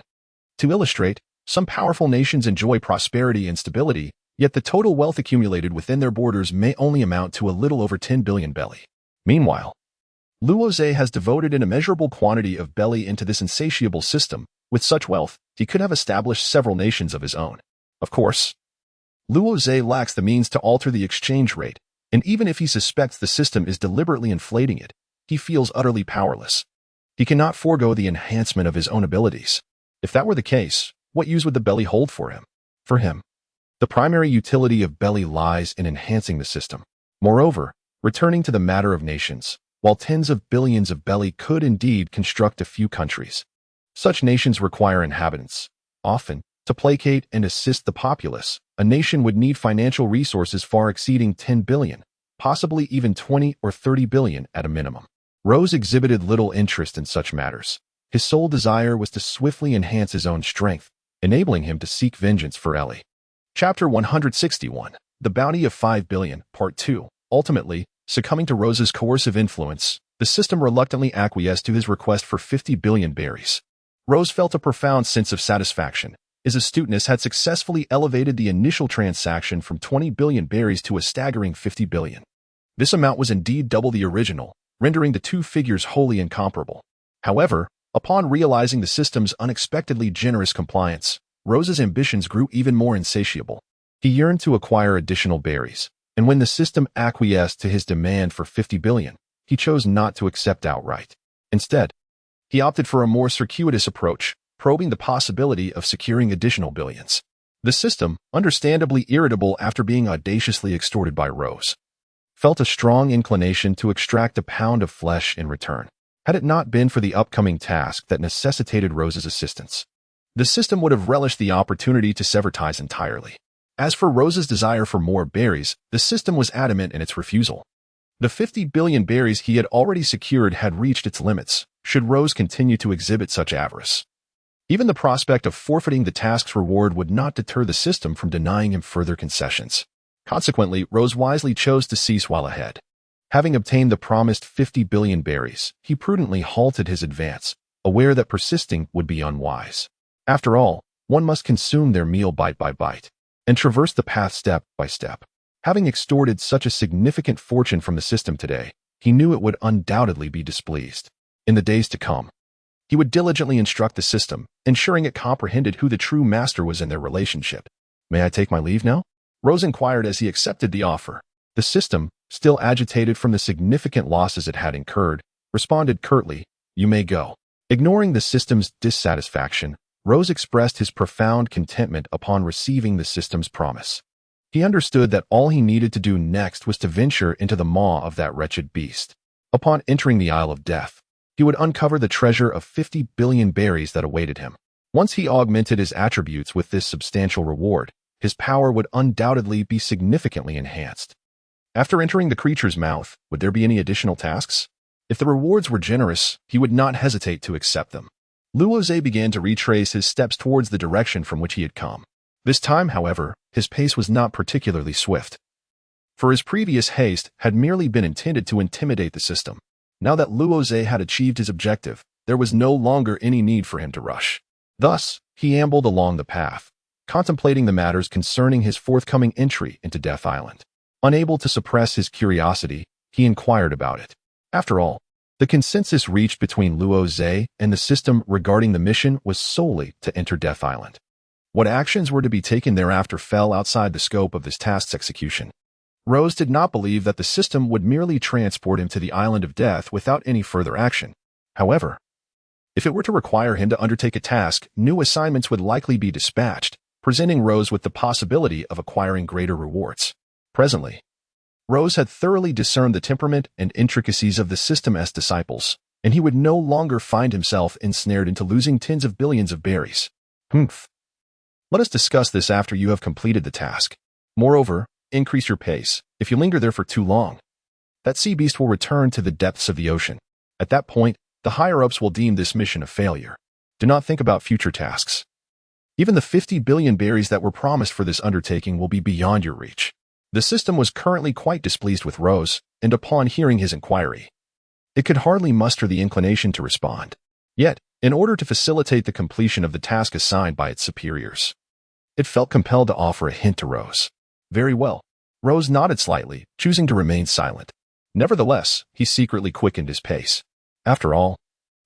To illustrate, some powerful nations enjoy prosperity and stability, yet the total wealth accumulated within their borders may only amount to a little over 10 billion belly. Meanwhile, Rozé has devoted an immeasurable quantity of belly into this insatiable system. With such wealth, he could have established several nations of his own. Of course, Rozé lacks the means to alter the exchange rate, and even if he suspects the system is deliberately inflating it, he feels utterly powerless. He cannot forego the enhancement of his own abilities. If that were the case, what use would the belly hold for him? For him, the primary utility of belly lies in enhancing the system. Moreover, returning to the matter of nations, while tens of billions of belly could indeed construct a few countries, such nations require inhabitants. Often, to placate and assist the populace, a nation would need financial resources far exceeding 10 billion, possibly even 20 or 30 billion at a minimum. Rose exhibited little interest in such matters. His sole desire was to swiftly enhance his own strength, enabling him to seek vengeance for Ellie. Chapter 161, The Bounty of 5 Billion, Part 2. Ultimately, succumbing to Rose's coercive influence, the system reluctantly acquiesced to his request for 50 billion berries. Rose felt a profound sense of satisfaction. His astuteness had successfully elevated the initial transaction from 20 billion berries to a staggering 50 billion. This amount was indeed double the original, rendering the two figures wholly incomparable. However, upon realizing the system's unexpectedly generous compliance, Rose's ambitions grew even more insatiable. He yearned to acquire additional berries, and when the system acquiesced to his demand for 50 billion, he chose not to accept outright. Instead, he opted for a more circuitous approach, probing the possibility of securing additional billions. The system, understandably irritable after being audaciously extorted by Rose, felt a strong inclination to extract a pound of flesh in return. Had it not been for the upcoming task that necessitated Rose's assistance, the system would have relished the opportunity to sever ties entirely. As for Rose's desire for more berries, the system was adamant in its refusal. The 50 billion berries he had already secured had reached its limits, should Rose continue to exhibit such avarice. Even the prospect of forfeiting the task's reward would not deter the system from denying him further concessions. Consequently, Rose wisely chose to cease while ahead. Having obtained the promised 50 billion berries, he prudently halted his advance, aware that persisting would be unwise. After all, one must consume their meal bite by bite, and traverse the path step by step. Having extorted such a significant fortune from the system today, he knew it would undoubtedly be displeased. In the days to come, he would diligently instruct the system, ensuring it comprehended who the true master was in their relationship. "May I take my leave now?" Rose inquired as he accepted the offer. The system, still agitated from the significant losses it had incurred, responded curtly, "You may go." Ignoring the system's dissatisfaction, Rose expressed his profound contentment upon receiving the system's promise. He understood that all he needed to do next was to venture into the maw of that wretched beast. Upon entering the Isle of Death, he would uncover the treasure of 50 billion berries that awaited him. Once he augmented his attributes with this substantial reward, his power would undoubtedly be significantly enhanced. After entering the creature's mouth, would there be any additional tasks? If the rewards were generous, he would not hesitate to accept them. Rozé began to retrace his steps towards the direction from which he had come. This time, however, his pace was not particularly swift, for his previous haste had merely been intended to intimidate the system. Now that Rozé had achieved his objective, there was no longer any need for him to rush. Thus, he ambled along the path, contemplating the matters concerning his forthcoming entry into Death Island. Unable to suppress his curiosity, he inquired about it. After all, the consensus reached between Rozé and the system regarding the mission was solely to enter Death Island. What actions were to be taken thereafter fell outside the scope of this task's execution. Rose did not believe that the system would merely transport him to the island of death without any further action. However, if it were to require him to undertake a task, new assignments would likely be dispatched, presenting Rose with the possibility of acquiring greater rewards. Presently, Rose had thoroughly discerned the temperament and intricacies of the system's disciples, and he would no longer find himself ensnared into losing tens of billions of berries. Let us discuss this after you have completed the task. Moreover, increase your pace. If you linger there for too long, that sea beast will return to the depths of the ocean. At that point, the higher-ups will deem this mission a failure. Do not think about future tasks. Even the 50 billion berries that were promised for this undertaking will be beyond your reach. The system was currently quite displeased with Rose, and upon hearing his inquiry, it could hardly muster the inclination to respond. Yet, in order to facilitate the completion of the task assigned by its superiors, it felt compelled to offer a hint to Rose. Very well. Rose nodded slightly, choosing to remain silent. Nevertheless, he secretly quickened his pace. After all,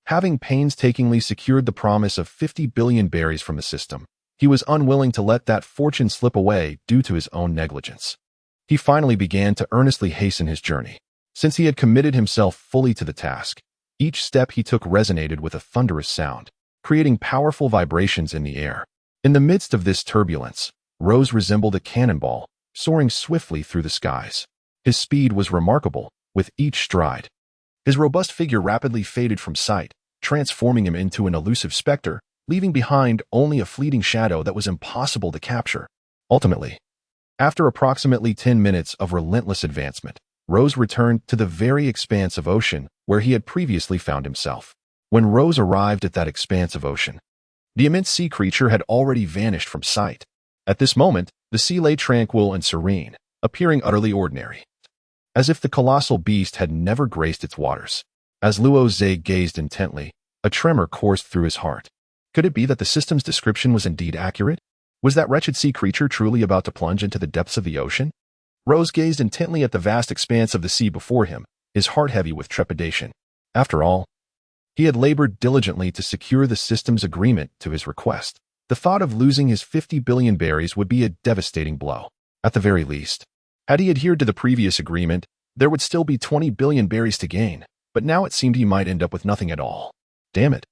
having painstakingly secured the promise of 50 billion berries from the system, he was unwilling to let that fortune slip away due to his own negligence. He finally began to earnestly hasten his journey. Since he had committed himself fully to the task, each step he took resonated with a thunderous sound, creating powerful vibrations in the air. In the midst of this turbulence, Rose resembled a cannonball, soaring swiftly through the skies. His speed was remarkable, with each stride. His robust figure rapidly faded from sight, transforming him into an elusive specter, leaving behind only a fleeting shadow that was impossible to capture. Ultimately, after approximately 10 minutes of relentless advancement, Rose returned to the very expanse of ocean where he had previously found himself. When Rose arrived at that expanse of ocean, the immense sea creature had already vanished from sight. At this moment, the sea lay tranquil and serene, appearing utterly ordinary, as if the colossal beast had never graced its waters. As Rozé gazed intently, a tremor coursed through his heart. Could it be that the system's description was indeed accurate? Was that wretched sea creature truly about to plunge into the depths of the ocean? Rose gazed intently at the vast expanse of the sea before him, his heart heavy with trepidation. After all, he had labored diligently to secure the system's agreement to his request. The thought of losing his 50 billion berries would be a devastating blow. At the very least, had he adhered to the previous agreement, there would still be 20 billion berries to gain, but now it seemed he might end up with nothing at all. Damn it.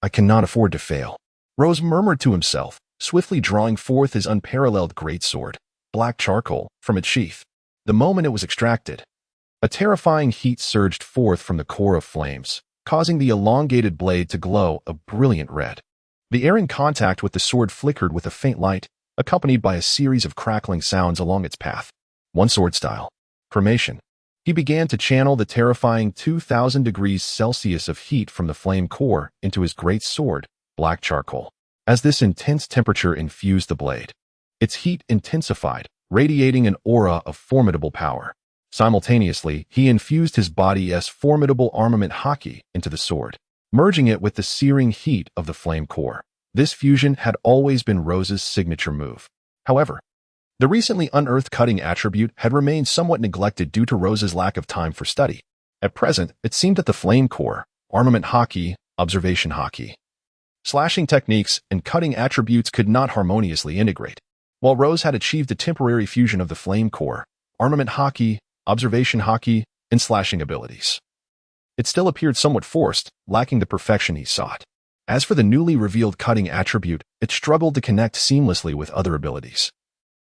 I cannot afford to fail. Rose murmured to himself, swiftly drawing forth his unparalleled greatsword, black charcoal, from its sheath. The moment it was extracted, a terrifying heat surged forth from the core of flames, causing the elongated blade to glow a brilliant red. The air in contact with the sword flickered with a faint light, accompanied by a series of crackling sounds along its path. One sword style. Cremation. He began to channel the terrifying 2,000 degrees Celsius of heat from the flame core into his great sword, black charcoal. As this intense temperature infused the blade, its heat intensified, radiating an aura of formidable power. Simultaneously, he infused his body's formidable armament haki into the sword, merging it with the searing heat of the flame core. This fusion had always been Rose's signature move. However, the recently unearthed cutting attribute had remained somewhat neglected due to Rose's lack of time for study. At present, it seemed that the flame core, armament haki, observation haki, slashing techniques, and cutting attributes could not harmoniously integrate. While Rose had achieved a temporary fusion of the flame core, armament haki, observation haki, and slashing abilities, it still appeared somewhat forced, lacking the perfection he sought. As for the newly revealed cutting attribute, it struggled to connect seamlessly with other abilities,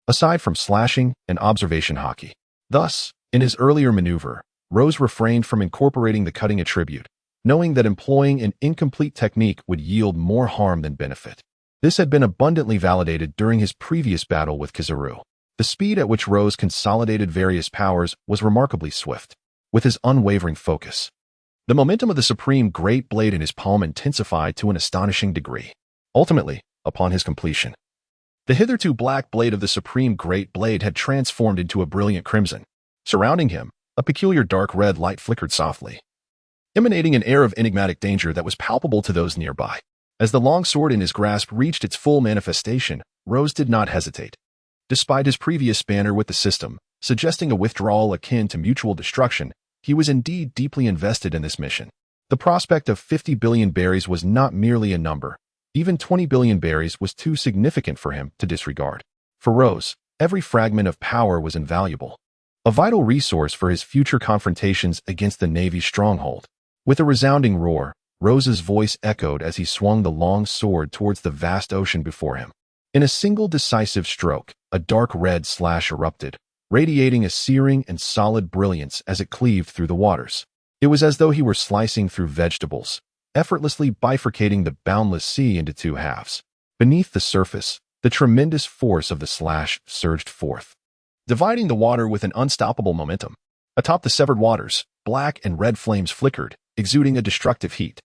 aside from slashing and observation haki. Thus, in his earlier maneuver, Rose refrained from incorporating the cutting attribute, knowing that employing an incomplete technique would yield more harm than benefit. This had been abundantly validated during his previous battle with Kizaru. The speed at which Rose consolidated various powers was remarkably swift. With his unwavering focus, the momentum of the supreme great blade in his palm intensified to an astonishing degree. Ultimately, upon his completion, the hitherto black blade of the supreme great blade had transformed into a brilliant crimson. Surrounding him, a peculiar dark red light flickered softly, emanating an air of enigmatic danger that was palpable to those nearby. As the long sword in his grasp reached its full manifestation, Rose did not hesitate. Despite his previous spanner with the system, suggesting a withdrawal akin to mutual destruction, he was indeed deeply invested in this mission. The prospect of 50 billion berries was not merely a number. Even 20 billion berries was too significant for him to disregard. For Rose, every fragment of power was invaluable, a vital resource for his future confrontations against the Navy's stronghold. With a resounding roar, Rose's voice echoed as he swung the long sword towards the vast ocean before him. In a single decisive stroke, a dark red slash erupted, radiating a searing and solid brilliance as it cleaved through the waters. It was as though he were slicing through vegetables, effortlessly bifurcating the boundless sea into two halves. Beneath the surface, the tremendous force of the slash surged forth, dividing the water with an unstoppable momentum. Atop the severed waters, black and red flames flickered, exuding a destructive heat.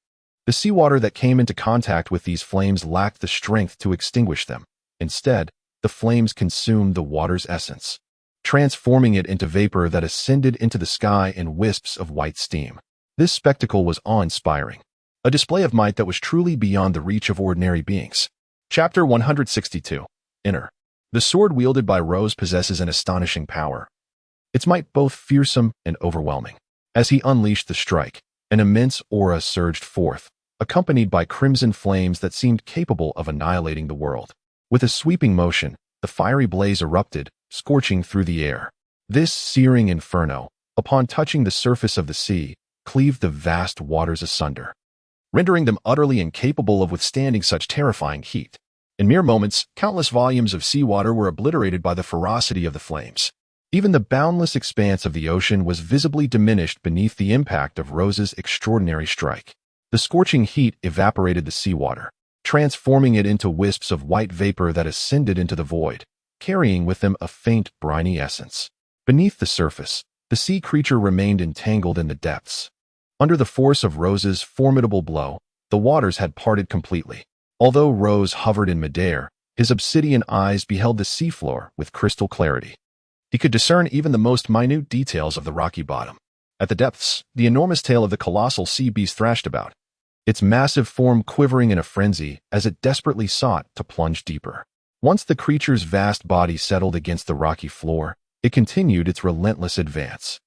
The seawater that came into contact with these flames lacked the strength to extinguish them. Instead, the flames consumed the water's essence, transforming it into vapor that ascended into the sky in wisps of white steam. This spectacle was awe-inspiring, a display of might that was truly beyond the reach of ordinary beings. Chapter 162. Inner. The sword wielded by Rose possesses an astonishing power, its might both fearsome and overwhelming. As he unleashed the strike, an immense aura surged forth, accompanied by crimson flames that seemed capable of annihilating the world. With a sweeping motion, the fiery blaze erupted, scorching through the air. This searing inferno, upon touching the surface of the sea, cleaved the vast waters asunder, rendering them utterly incapable of withstanding such terrifying heat. In mere moments, countless volumes of seawater were obliterated by the ferocity of the flames. Even the boundless expanse of the ocean was visibly diminished beneath the impact of Rose's extraordinary strike. The scorching heat evaporated the seawater, transforming it into wisps of white vapor that ascended into the void, carrying with them a faint, briny essence. Beneath the surface, the sea creature remained entangled in the depths. Under the force of Rose's formidable blow, the waters had parted completely. Although Rose hovered in midair, his obsidian eyes beheld the seafloor with crystal clarity. He could discern even the most minute details of the rocky bottom. At the depths, the enormous tail of the colossal sea beast thrashed about, its massive form quivering in a frenzy as it desperately sought to plunge deeper. Once the creature's vast body settled against the rocky floor, it continued its relentless advance.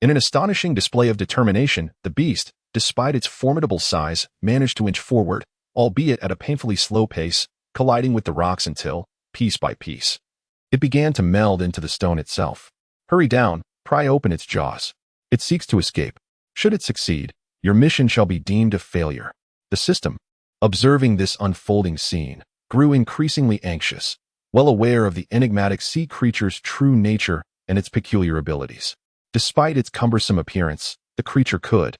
In an astonishing display of determination, the beast, despite its formidable size, managed to inch forward, albeit at a painfully slow pace, colliding with the rocks until, piece by piece, it began to meld into the stone itself. Hurry down, pry open its jaws. It seeks to escape. Should it succeed, your mission shall be deemed a failure. The system, observing this unfolding scene, grew increasingly anxious, well aware of the enigmatic sea creature's true nature and its peculiar abilities. Despite its cumbersome appearance, the creature could,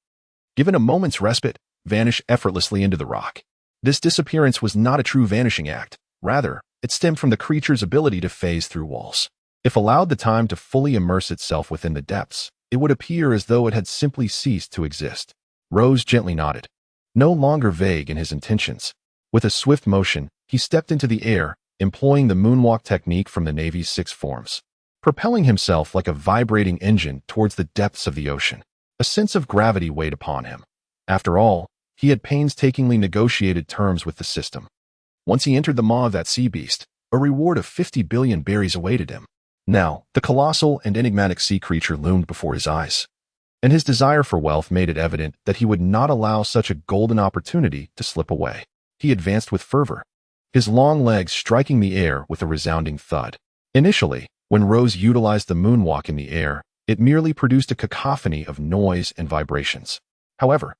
given a moment's respite, vanish effortlessly into the rock. This disappearance was not a true vanishing act. Rather, it stemmed from the creature's ability to phase through walls. If allowed the time to fully immerse itself within the depths, it would appear as though it had simply ceased to exist. Rose gently nodded, no longer vague in his intentions. With a swift motion, he stepped into the air, employing the moonwalk technique from the Navy's 6 forms, propelling himself like a vibrating engine towards the depths of the ocean. A sense of gravity weighed upon him. After all, he had painstakingly negotiated terms with the system. Once he entered the maw of that sea beast, a reward of 50 billion berries awaited him. Now, the colossal and enigmatic sea creature loomed before his eyes, and his desire for wealth made it evident that he would not allow such a golden opportunity to slip away. He advanced with fervor, his long legs striking the air with a resounding thud. Initially, when Rose utilized the moonwalk in the air, it merely produced a cacophony of noise and vibrations. However,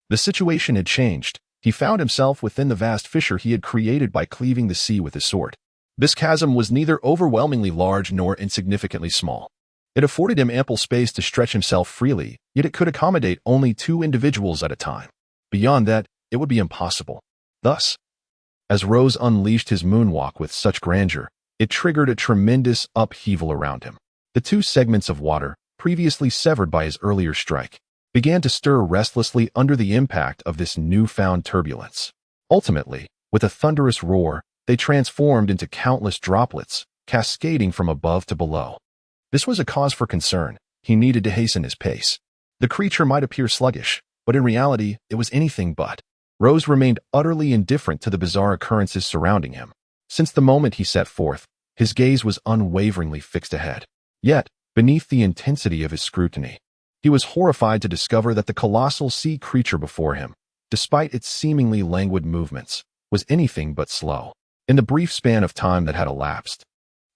the situation had changed. He found himself within the vast fissure he had created by cleaving the sea with his sword. This chasm was neither overwhelmingly large nor insignificantly small. It afforded him ample space to stretch himself freely, yet it could accommodate only 2 individuals at a time. Beyond that, it would be impossible. Thus, as Rose unleashed his moonwalk with such grandeur, it triggered a tremendous upheaval around him. The 2 segments of water, previously severed by his earlier strike, began to stir restlessly under the impact of this newfound turbulence. Ultimately, with a thunderous roar, they transformed into countless droplets, cascading from above to below. This was a cause for concern. He needed to hasten his pace. The creature might appear sluggish, but in reality, it was anything but. Rose remained utterly indifferent to the bizarre occurrences surrounding him. Since the moment he set forth, his gaze was unwaveringly fixed ahead. Yet, beneath the intensity of his scrutiny, he was horrified to discover that the colossal sea creature before him, despite its seemingly languid movements, was anything but slow. In the brief span of time that had elapsed,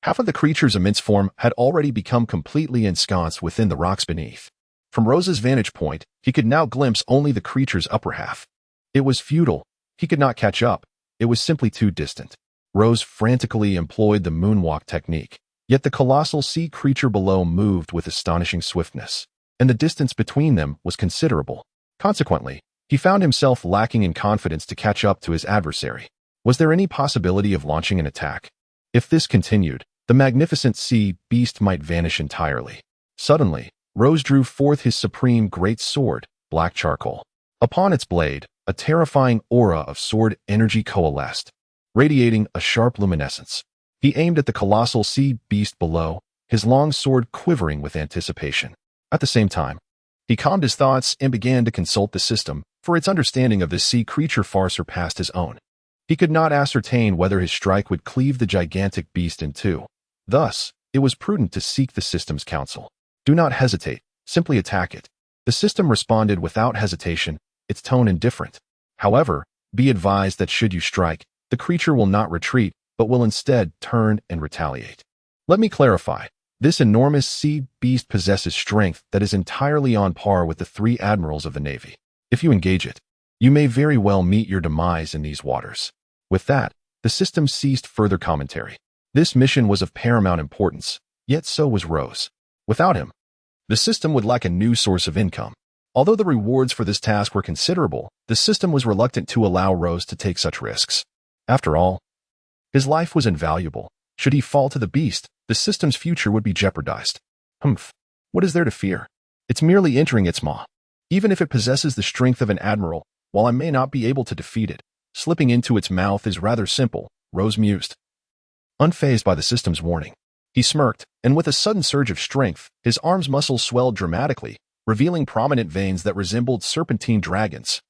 half of the creature's immense form had already become completely ensconced within the rocks beneath. From Rose's vantage point, he could now glimpse only the creature's upper half. It was futile. He could not catch up. It was simply too distant. Rose frantically employed the moonwalk technique, yet the colossal sea creature below moved with astonishing swiftness, and the distance between them was considerable. Consequently, he found himself lacking in confidence to catch up to his adversary. Was there any possibility of launching an attack? If this continued, the magnificent sea beast might vanish entirely. Suddenly, Rose drew forth his supreme great sword, black charcoal. Upon its blade, a terrifying aura of sword energy coalesced, radiating a sharp luminescence. He aimed at the colossal sea beast below, his long sword quivering with anticipation. At the same time, he calmed his thoughts and began to consult the system, for its understanding of this sea creature far surpassed his own. He could not ascertain whether his strike would cleave the gigantic beast in two. Thus, it was prudent to seek the system's counsel. Do not hesitate, simply attack it. The system responded without hesitation, its tone indifferent. However, be advised that should you strike, the creature will not retreat, but will instead turn and retaliate. Let me clarify. This enormous sea beast possesses strength that is entirely on par with the 3 admirals of the Navy. If you engage it, you may very well meet your demise in these waters. With that, the system ceased further commentary. This mission was of paramount importance, yet so was Rose. Without him, the system would lack a new source of income. Although the rewards for this task were considerable, the system was reluctant to allow Rose to take such risks. After all, his life was invaluable. Should he fall to the beast, the system's future would be jeopardized. Humph. What is there to fear? It's merely entering its maw. Even if it possesses the strength of an admiral, while I may not be able to defeat it, slipping into its mouth is rather simple, Rose mused. Unfazed by the system's warning, he smirked, and with a sudden surge of strength, his arm's muscles swelled dramatically, revealing prominent veins that resembled serpentine dragons.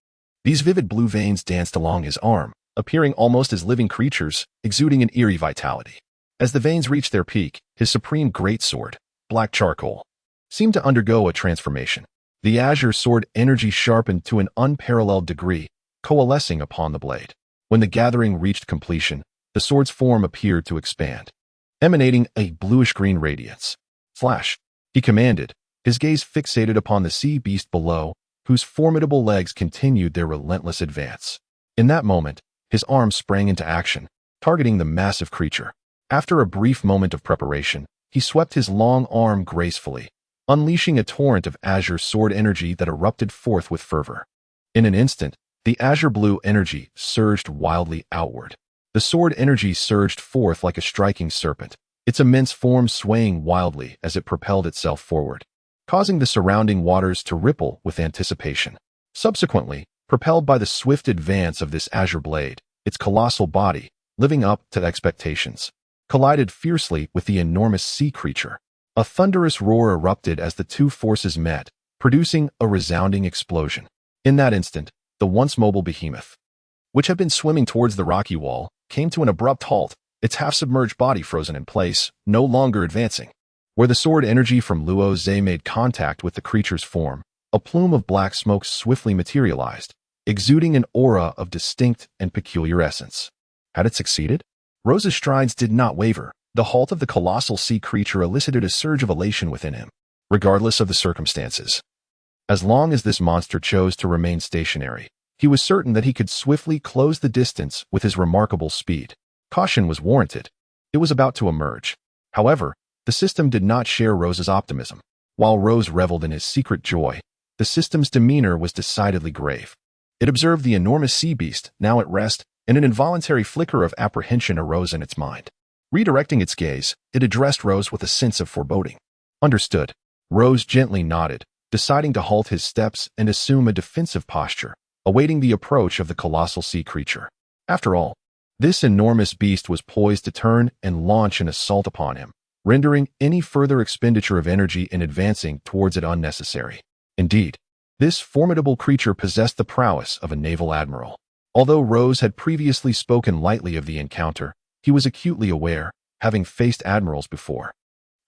These vivid blue veins danced along his arm, appearing almost as living creatures, exuding an eerie vitality. As the veins reached their peak, his supreme greatsword, black charcoal, seemed to undergo a transformation. The azure sword energy sharpened to an unparalleled degree, coalescing upon the blade. When the gathering reached completion, the sword's form appeared to expand, emanating a bluish-green radiance. Flash, he commanded, his gaze fixated upon the sea beast below, whose formidable legs continued their relentless advance. In that moment, his arm sprang into action, targeting the massive creature. After a brief moment of preparation, he swept his long arm gracefully, unleashing a torrent of azure sword energy that erupted forth with fervor. In an instant, the azure blue energy surged wildly outward. The sword energy surged forth like a striking serpent, its immense form swaying wildly as it propelled itself forward, causing the surrounding waters to ripple with anticipation. Subsequently, propelled by the swift advance of this azure blade, its colossal body, living up to expectations, collided fiercely with the enormous sea creature. A thunderous roar erupted as the two forces met, producing a resounding explosion. In that instant, the once mobile behemoth, which had been swimming towards the rocky wall, came to an abrupt halt, its half-submerged body frozen in place, no longer advancing. Where the sword energy from Rozé made contact with the creature's form, a plume of black smoke swiftly materialized, exuding an aura of distinct and peculiar essence. Had it succeeded? Rose's strides did not waver. The halt of the colossal sea creature elicited a surge of elation within him, regardless of the circumstances. As long as this monster chose to remain stationary, he was certain that he could swiftly close the distance with his remarkable speed. Caution was warranted. It was about to emerge. However, the system did not share Rose's optimism. While Rose reveled in his secret joy, the system's demeanor was decidedly grave. It observed the enormous sea beast, now at rest, and an involuntary flicker of apprehension arose in its mind. Redirecting its gaze, it addressed Rose with a sense of foreboding. Understood. Rose gently nodded, deciding to halt his steps and assume a defensive posture, awaiting the approach of the colossal sea creature. After all, this enormous beast was poised to turn and launch an assault upon him, rendering any further expenditure of energy in advancing towards it unnecessary. Indeed, this formidable creature possessed the prowess of a naval admiral. Although Rose had previously spoken lightly of the encounter, he was acutely aware, having faced admirals before,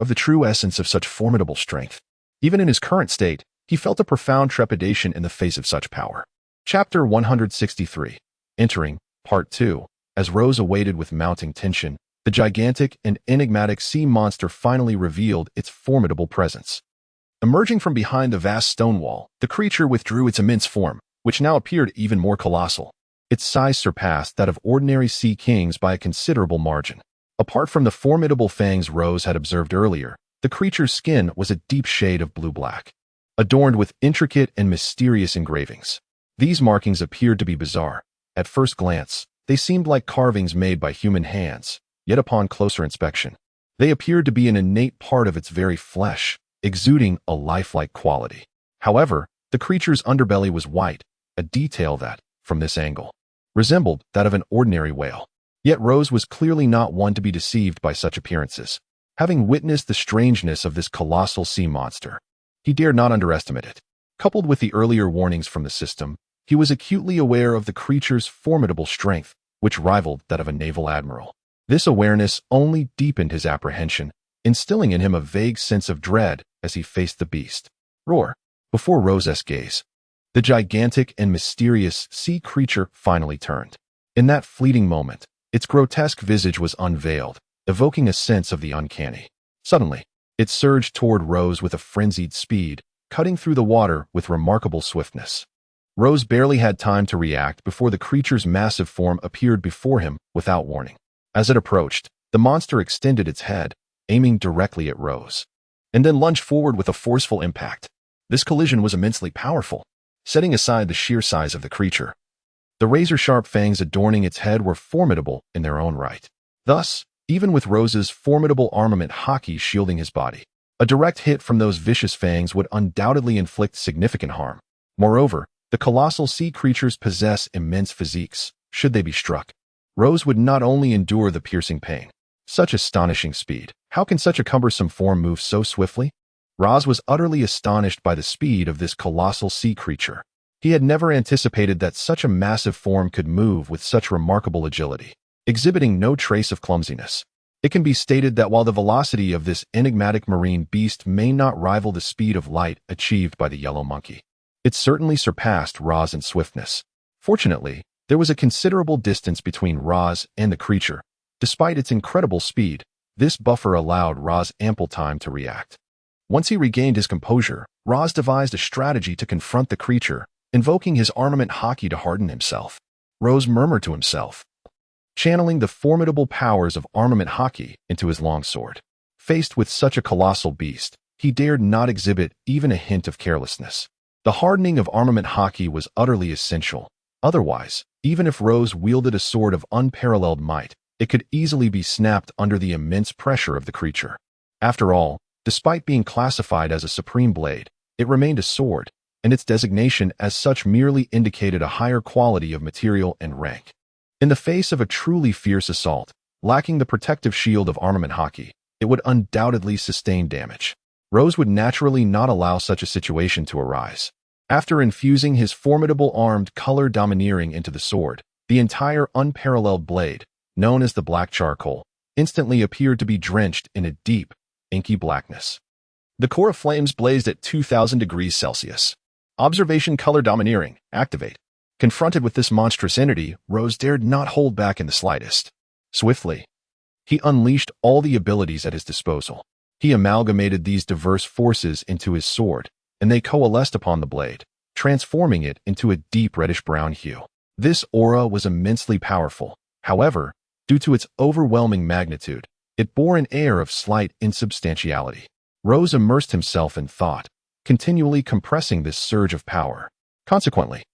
of the true essence of such formidable strength. Even in his current state, he felt a profound trepidation in the face of such power. Chapter 163. Entering Part 2. As Rose awaited with mounting tension, the gigantic and enigmatic sea monster finally revealed its formidable presence. Emerging from behind the vast stone wall, the creature withdrew its immense form, which now appeared even more colossal. Its size surpassed that of ordinary sea kings by a considerable margin. Apart from the formidable fangs Rose had observed earlier, the creature's skin was a deep shade of blue-black, adorned with intricate and mysterious engravings. These markings appeared to be bizarre. At first glance, they seemed like carvings made by human hands, yet upon closer inspection, they appeared to be an innate part of its very flesh, exuding a lifelike quality. However, the creature's underbelly was white, a detail that, from this angle, resembled that of an ordinary whale. Yet Rose was clearly not one to be deceived by such appearances. Having witnessed the strangeness of this colossal sea monster, he dared not underestimate it. Coupled with the earlier warnings from the system, he was acutely aware of the creature's formidable strength, which rivaled that of a naval admiral. This awareness only deepened his apprehension, instilling in him a vague sense of dread as he faced the beast. Roar! Before Rose's gaze, the gigantic and mysterious sea creature finally turned. In that fleeting moment, its grotesque visage was unveiled, evoking a sense of the uncanny. Suddenly, it surged toward Rose with a frenzied speed, cutting through the water with remarkable swiftness. Rose barely had time to react before the creature's massive form appeared before him without warning. As it approached, the monster extended its head, aiming directly at Rose, and then lunged forward with a forceful impact. This collision was immensely powerful, setting aside the sheer size of the creature. The razor-sharp fangs adorning its head were formidable in their own right. Thus, even with Rose's formidable armament haki shielding his body, a direct hit from those vicious fangs would undoubtedly inflict significant harm. Moreover, the colossal sea creatures possess immense physiques. Should they be struck, Rose would not only endure the piercing pain. Such astonishing speed. How can such a cumbersome form move so swiftly? Roz was utterly astonished by the speed of this colossal sea creature. He had never anticipated that such a massive form could move with such remarkable agility, exhibiting no trace of clumsiness. It can be stated that while the velocity of this enigmatic marine beast may not rival the speed of light achieved by the yellow monkey, it certainly surpassed Roz in swiftness. Fortunately, there was a considerable distance between Roz and the creature. Despite its incredible speed, this buffer allowed Roz ample time to react. Once he regained his composure, Roz devised a strategy to confront the creature, invoking his armament haki to harden himself. Rose murmured to himself, channeling the formidable powers of armament haki into his longsword. Faced with such a colossal beast, he dared not exhibit even a hint of carelessness. The hardening of armament haki was utterly essential. Otherwise, even if Rose wielded a sword of unparalleled might, it could easily be snapped under the immense pressure of the creature. After all, despite being classified as a supreme blade, it remained a sword, and its designation as such merely indicated a higher quality of material and rank. In the face of a truly fierce assault, lacking the protective shield of armament haki, it would undoubtedly sustain damage. Rose would naturally not allow such a situation to arise. After infusing his formidable armed color domineering into the sword, the entire unparalleled blade, known as the black charcoal, instantly appeared to be drenched in a deep, inky blackness. The core of flames blazed at 2,000 degrees Celsius. Observation color domineering, activate. Confronted with this monstrous entity, Rose dared not hold back in the slightest. Swiftly, he unleashed all the abilities at his disposal. He amalgamated these diverse forces into his sword, and they coalesced upon the blade, transforming it into a deep reddish-brown hue. This aura was immensely powerful. However, due to its overwhelming magnitude, it bore an air of slight insubstantiality. Rose immersed himself in thought, continually compressing this surge of power. Consequently,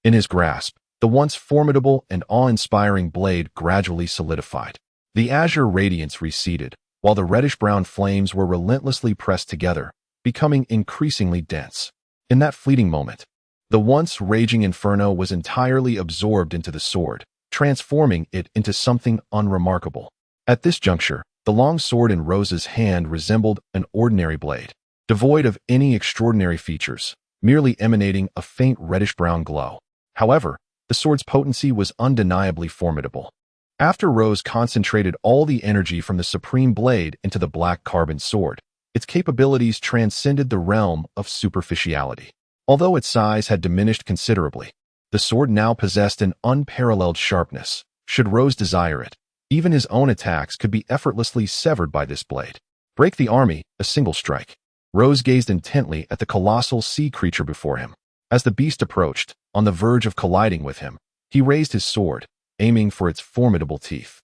in his grasp, the once formidable and awe-inspiring blade gradually solidified. The azure radiance receded, while the reddish-brown flames were relentlessly pressed together, becoming increasingly dense. In that fleeting moment, the once raging inferno was entirely absorbed into the sword, transforming it into something unremarkable. At this juncture, the long sword in Rose's hand resembled an ordinary blade, devoid of any extraordinary features, merely emanating a faint reddish-brown glow. However, the sword's potency was undeniably formidable. After Rose concentrated all the energy from the supreme blade into the black carbon sword, its capabilities transcended the realm of superficiality. Although its size had diminished considerably, The sword now possessed an unparalleled sharpness. Should Rose desire it, even his own attacks could be effortlessly severed by this blade. Break the army, a single strike. Rose gazed intently at the colossal sea creature before him. As the beast approached, on the verge of colliding with him, he raised his sword, aiming for its formidable teeth.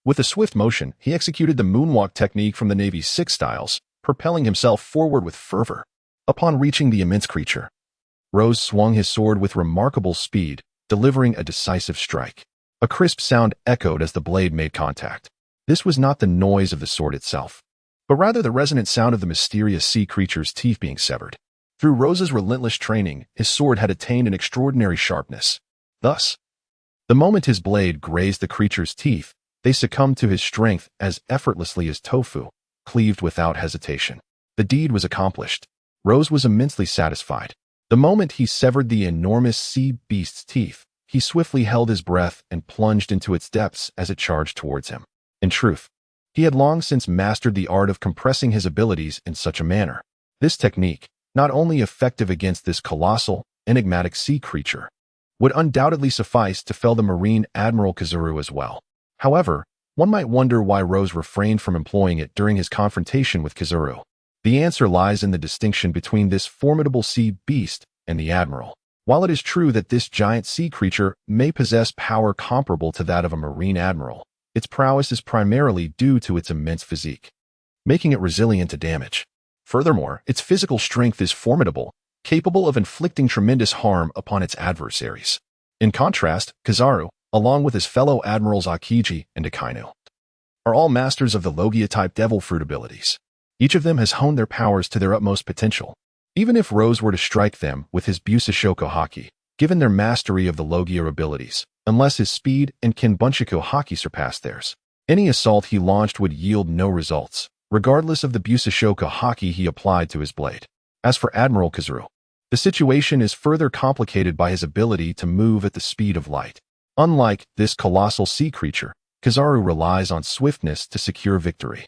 With a swift motion, he executed the moonwalk technique from the Navy's 6 styles, propelling himself forward with fervor. Upon reaching the immense creature, Rose swung his sword with remarkable speed, delivering a decisive strike. A crisp sound echoed as the blade made contact. This was not the noise of the sword itself, but rather the resonant sound of the mysterious sea creature's teeth being severed. Through Rose's relentless training, his sword had attained an extraordinary sharpness. Thus, the moment his blade grazed the creature's teeth, they succumbed to his strength as effortlessly as tofu, cleaved without hesitation. The deed was accomplished. Rose was immensely satisfied. The moment he severed the enormous sea beast's teeth, he swiftly held his breath and plunged into its depths as it charged towards him. In truth, he had long since mastered the art of compressing his abilities in such a manner. This technique, not only effective against this colossal, enigmatic sea creature, would undoubtedly suffice to fell the Marine Admiral Kizaru as well. However, one might wonder why Rose refrained from employing it during his confrontation with Kizaru. The answer lies in the distinction between this formidable sea beast and the Admiral. While it is true that this giant sea creature may possess power comparable to that of a Marine Admiral, its prowess is primarily due to its immense physique, making it resilient to damage. Furthermore, its physical strength is formidable, capable of inflicting tremendous harm upon its adversaries. In contrast, Kizaru, along with his fellow admirals Akiji and Akainu, are all masters of the Logia-type devil fruit abilities. Each of them has honed their powers to their utmost potential. Even if Rose were to strike them with his Busashoku Haki, given their mastery of the Logia abilities, unless his speed and Kinbunchaku Haki surpassed theirs, any assault he launched would yield no results, regardless of the Busashoku Haki he applied to his blade. As for Admiral Kizaru, the situation is further complicated by his ability to move at the speed of light. Unlike this colossal sea creature, Kizaru relies on swiftness to secure victory.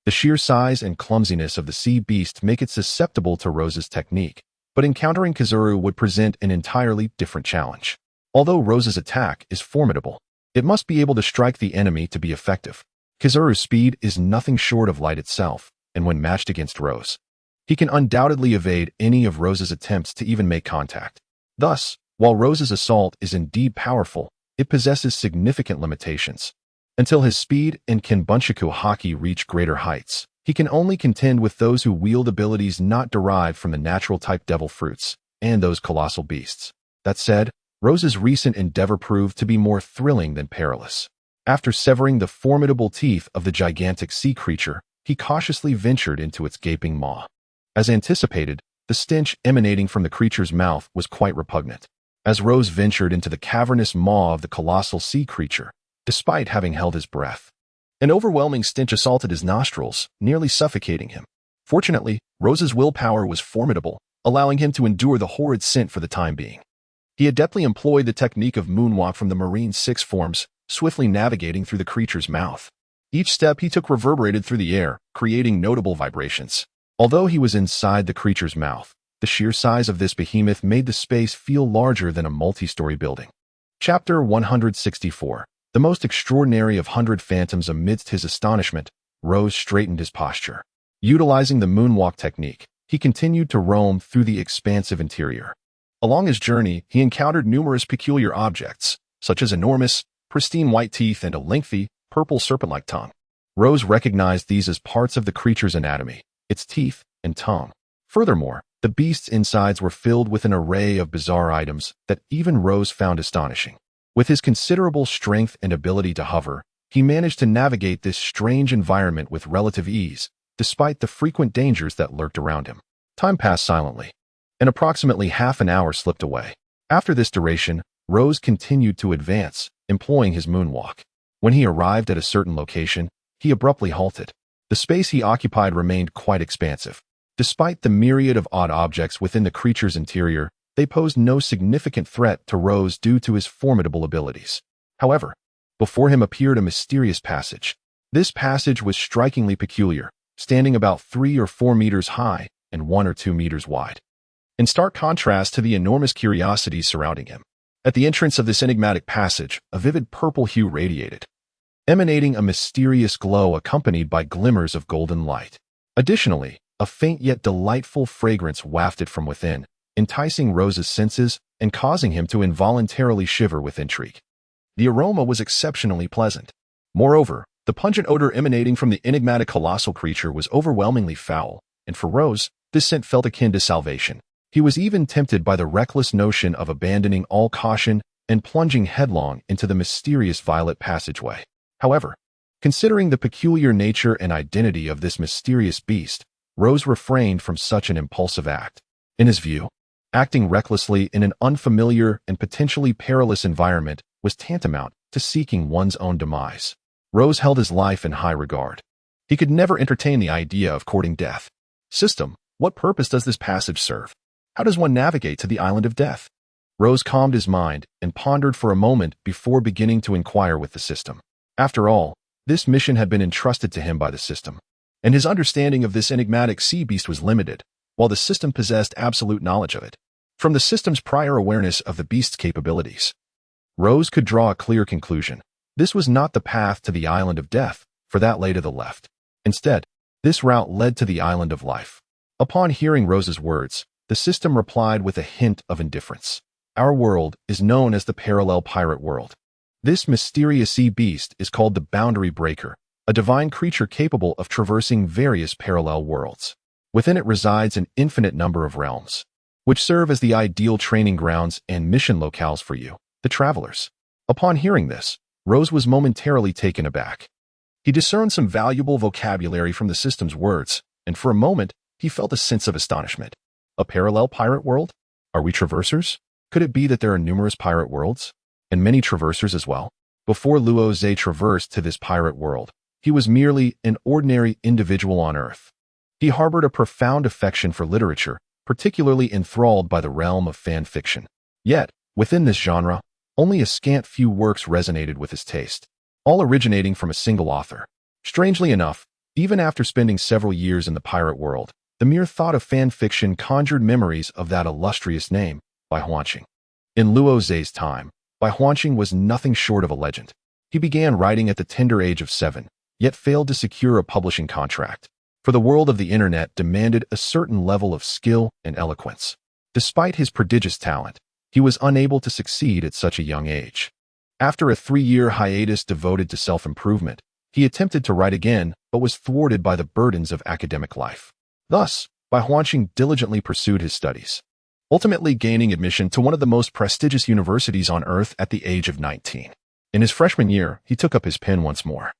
The sheer size and clumsiness of the sea beast make it susceptible to Rose's technique, but encountering Kizaru would present an entirely different challenge. Although Rose's attack is formidable, it must be able to strike the enemy to be effective. Kizaru's speed is nothing short of light itself, and when matched against Rose, he can undoubtedly evade any of Rose's attempts to even make contact. Thus, while Rose's assault is indeed powerful, it possesses significant limitations. Until his speed and Kinbunchaku Haki reach greater heights, he can only contend with those who wield abilities not derived from the natural-type devil fruits and those colossal beasts. That said, Rose's recent endeavor proved to be more thrilling than perilous. After severing the formidable teeth of the gigantic sea creature, he cautiously ventured into its gaping maw. As anticipated, the stench emanating from the creature's mouth was quite repugnant. As Rose ventured into the cavernous maw of the colossal sea creature, despite having held his breath, an overwhelming stench assaulted his nostrils, nearly suffocating him. Fortunately, Rose's willpower was formidable, allowing him to endure the horrid scent for the time being. He adeptly employed the technique of moonwalk from the Marine 6 forms, swiftly navigating through the creature's mouth. Each step he took reverberated through the air, creating notable vibrations. Although he was inside the creature's mouth, the sheer size of this behemoth made the space feel larger than a multi-story building. Chapter 164. The most extraordinary of 100 phantoms. Amidst his astonishment, Rose straightened his posture. Utilizing the moonwalk technique, he continued to roam through the expansive interior. Along his journey, he encountered numerous peculiar objects, such as enormous, pristine white teeth and a lengthy, purple serpent-like tongue. Rose recognized these as parts of the creature's anatomy, its teeth and tongue. Furthermore, the beast's insides were filled with an array of bizarre items that even Rose found astonishing. With his considerable strength and ability to hover, he managed to navigate this strange environment with relative ease, despite the frequent dangers that lurked around him. Time passed silently, and approximately half an hour slipped away. After this duration, Rose continued to advance, employing his moonwalk. When he arrived at a certain location, he abruptly halted. The space he occupied remained quite expansive. Despite the myriad of odd objects within the creature's interior, they posed no significant threat to Rose due to his formidable abilities. However, before him appeared a mysterious passage. This passage was strikingly peculiar, standing about 3 or 4 meters high and 1 or 2 meters wide, in stark contrast to the enormous curiosities surrounding him. At the entrance of this enigmatic passage, a vivid purple hue radiated, emanating a mysterious glow accompanied by glimmers of golden light. Additionally, a faint yet delightful fragrance wafted from within, enticing Rose's senses and causing him to involuntarily shiver with intrigue. The aroma was exceptionally pleasant. Moreover, the pungent odor emanating from the enigmatic colossal creature was overwhelmingly foul, and for Rose, this scent felt akin to salvation. He was even tempted by the reckless notion of abandoning all caution and plunging headlong into the mysterious violet passageway. However, considering the peculiar nature and identity of this mysterious beast, Rose refrained from such an impulsive act. In his view, acting recklessly in an unfamiliar and potentially perilous environment was tantamount to seeking one's own demise. Rose held his life in high regard. He could never entertain the idea of courting death. System, what purpose does this passage serve? How does one navigate to the island of death? Rose calmed his mind and pondered for a moment before beginning to inquire with the system. After all, this mission had been entrusted to him by the system, and his understanding of this enigmatic sea beast was limited, while the system possessed absolute knowledge of it. From the system's prior awareness of the beast's capabilities, Rose could draw a clear conclusion. This was not the path to the island of death, for that lay to the left. Instead, this route led to the island of life. Upon hearing Rose's words, the system replied with a hint of indifference. Our world is known as the parallel pirate world. This mysterious sea beast is called the Boundary Breaker, a divine creature capable of traversing various parallel worlds. Within it resides an infinite number of realms, which serve as the ideal training grounds and mission locales for you, the travelers. Upon hearing this, Rose was momentarily taken aback. He discerned some valuable vocabulary from the system's words, and for a moment, he felt a sense of astonishment. A parallel pirate world? Are we traversers? Could it be that there are numerous pirate worlds? And many traversers as well? Before Rozé traversed to this pirate world, he was merely an ordinary individual on Earth. He harbored a profound affection for literature, particularly enthralled by the realm of fan fiction. Yet, within this genre, only a scant few works resonated with his taste, all originating from a single author. Strangely enough, even after spending several years in the pirate world, the mere thought of fan fiction conjured memories of that illustrious name, Bai Huanqing. In Luozé's time, Bai Huanqing was nothing short of a legend. He began writing at the tender age of 7, yet failed to secure a publishing contract, for the world of the internet demanded a certain level of skill and eloquence. Despite his prodigious talent, he was unable to succeed at such a young age. After a 3-year hiatus devoted to self-improvement, he attempted to write again, but was thwarted by the burdens of academic life. Thus, Bai Huanqing diligently pursued his studies, ultimately gaining admission to one of the most prestigious universities on Earth at the age of 19. In his freshman year, he took up his pen once more.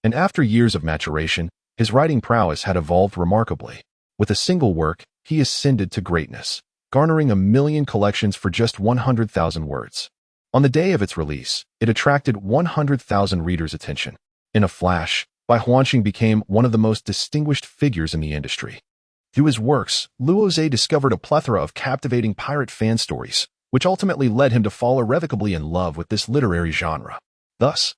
And after years of maturation, his writing prowess had evolved remarkably. With a single work, he ascended to greatness, garnering 1 million collections for just 100,000 words. On the day of its release, it attracted 100,000 readers' attention. In a flash, Bai Huanqing became one of the most distinguished figures in the industry. Through his works, Luozé discovered a plethora of captivating pirate fan stories, which ultimately led him to fall irrevocably in love with this literary genre. Thus,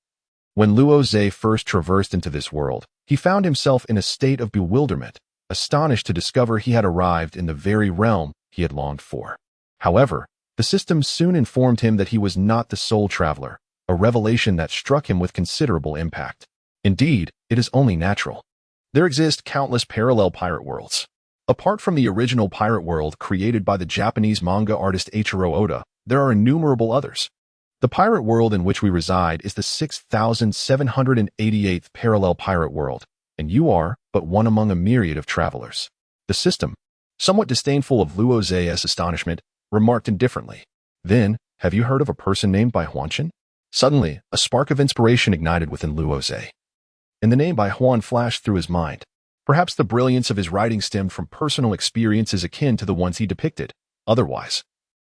when Luozé first traversed into this world, he found himself in a state of bewilderment, astonished to discover he had arrived in the very realm he had longed for. However, the system soon informed him that he was not the sole traveler, a revelation that struck him with considerable impact. Indeed, it is only natural. There exist countless parallel pirate worlds. Apart from the original pirate world created by the Japanese manga artist Eiichiro Oda, there are innumerable others. The pirate world in which we reside is the 6,788th parallel pirate world, and you are but one among a myriad of travelers. The system, somewhat disdainful of Luozé's astonishment, remarked indifferently, "Then, have you heard of a person named Bai Huanqing?" Suddenly, a spark of inspiration ignited within Luozé, and the name Bai Huan flashed through his mind. Perhaps the brilliance of his writing stemmed from personal experiences akin to the ones he depicted. Otherwise,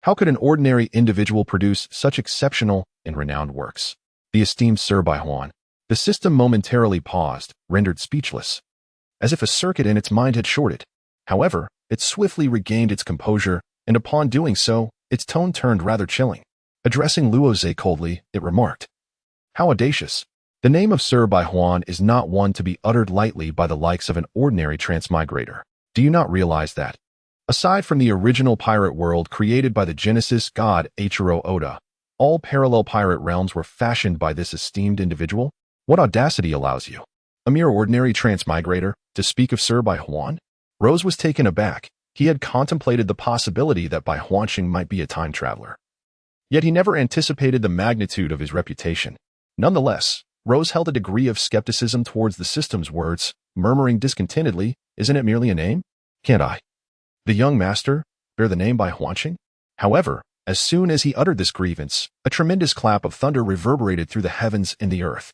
how could an ordinary individual produce such exceptional and renowned works? The esteemed Sir Bai Huan. The system momentarily paused, rendered speechless, as if a circuit in its mind had shorted. However, it swiftly regained its composure, and upon doing so, its tone turned rather chilling. Addressing Luozé coldly, it remarked, "How audacious! The name of Sir Bai Huan is not one to be uttered lightly by the likes of an ordinary transmigrator. Do you not realize that, aside from the original pirate world created by the Genesis god Eiichiro Oda, All parallel pirate realms were fashioned by this esteemed individual? What audacity allows you, a mere ordinary transmigrator, to speak of Sir Bai Huan? Rose was taken aback. He had contemplated the possibility that Bai Huanqing might be a time traveler. Yet he never anticipated the magnitude of his reputation. Nonetheless, Rose held a degree of skepticism towards the system's words, murmuring discontentedly, "Isn't it merely a name? Can't I, the young master, bear the name Bai Huanqing?" However, as soon as he uttered this grievance, a tremendous clap of thunder reverberated through the heavens and the earth.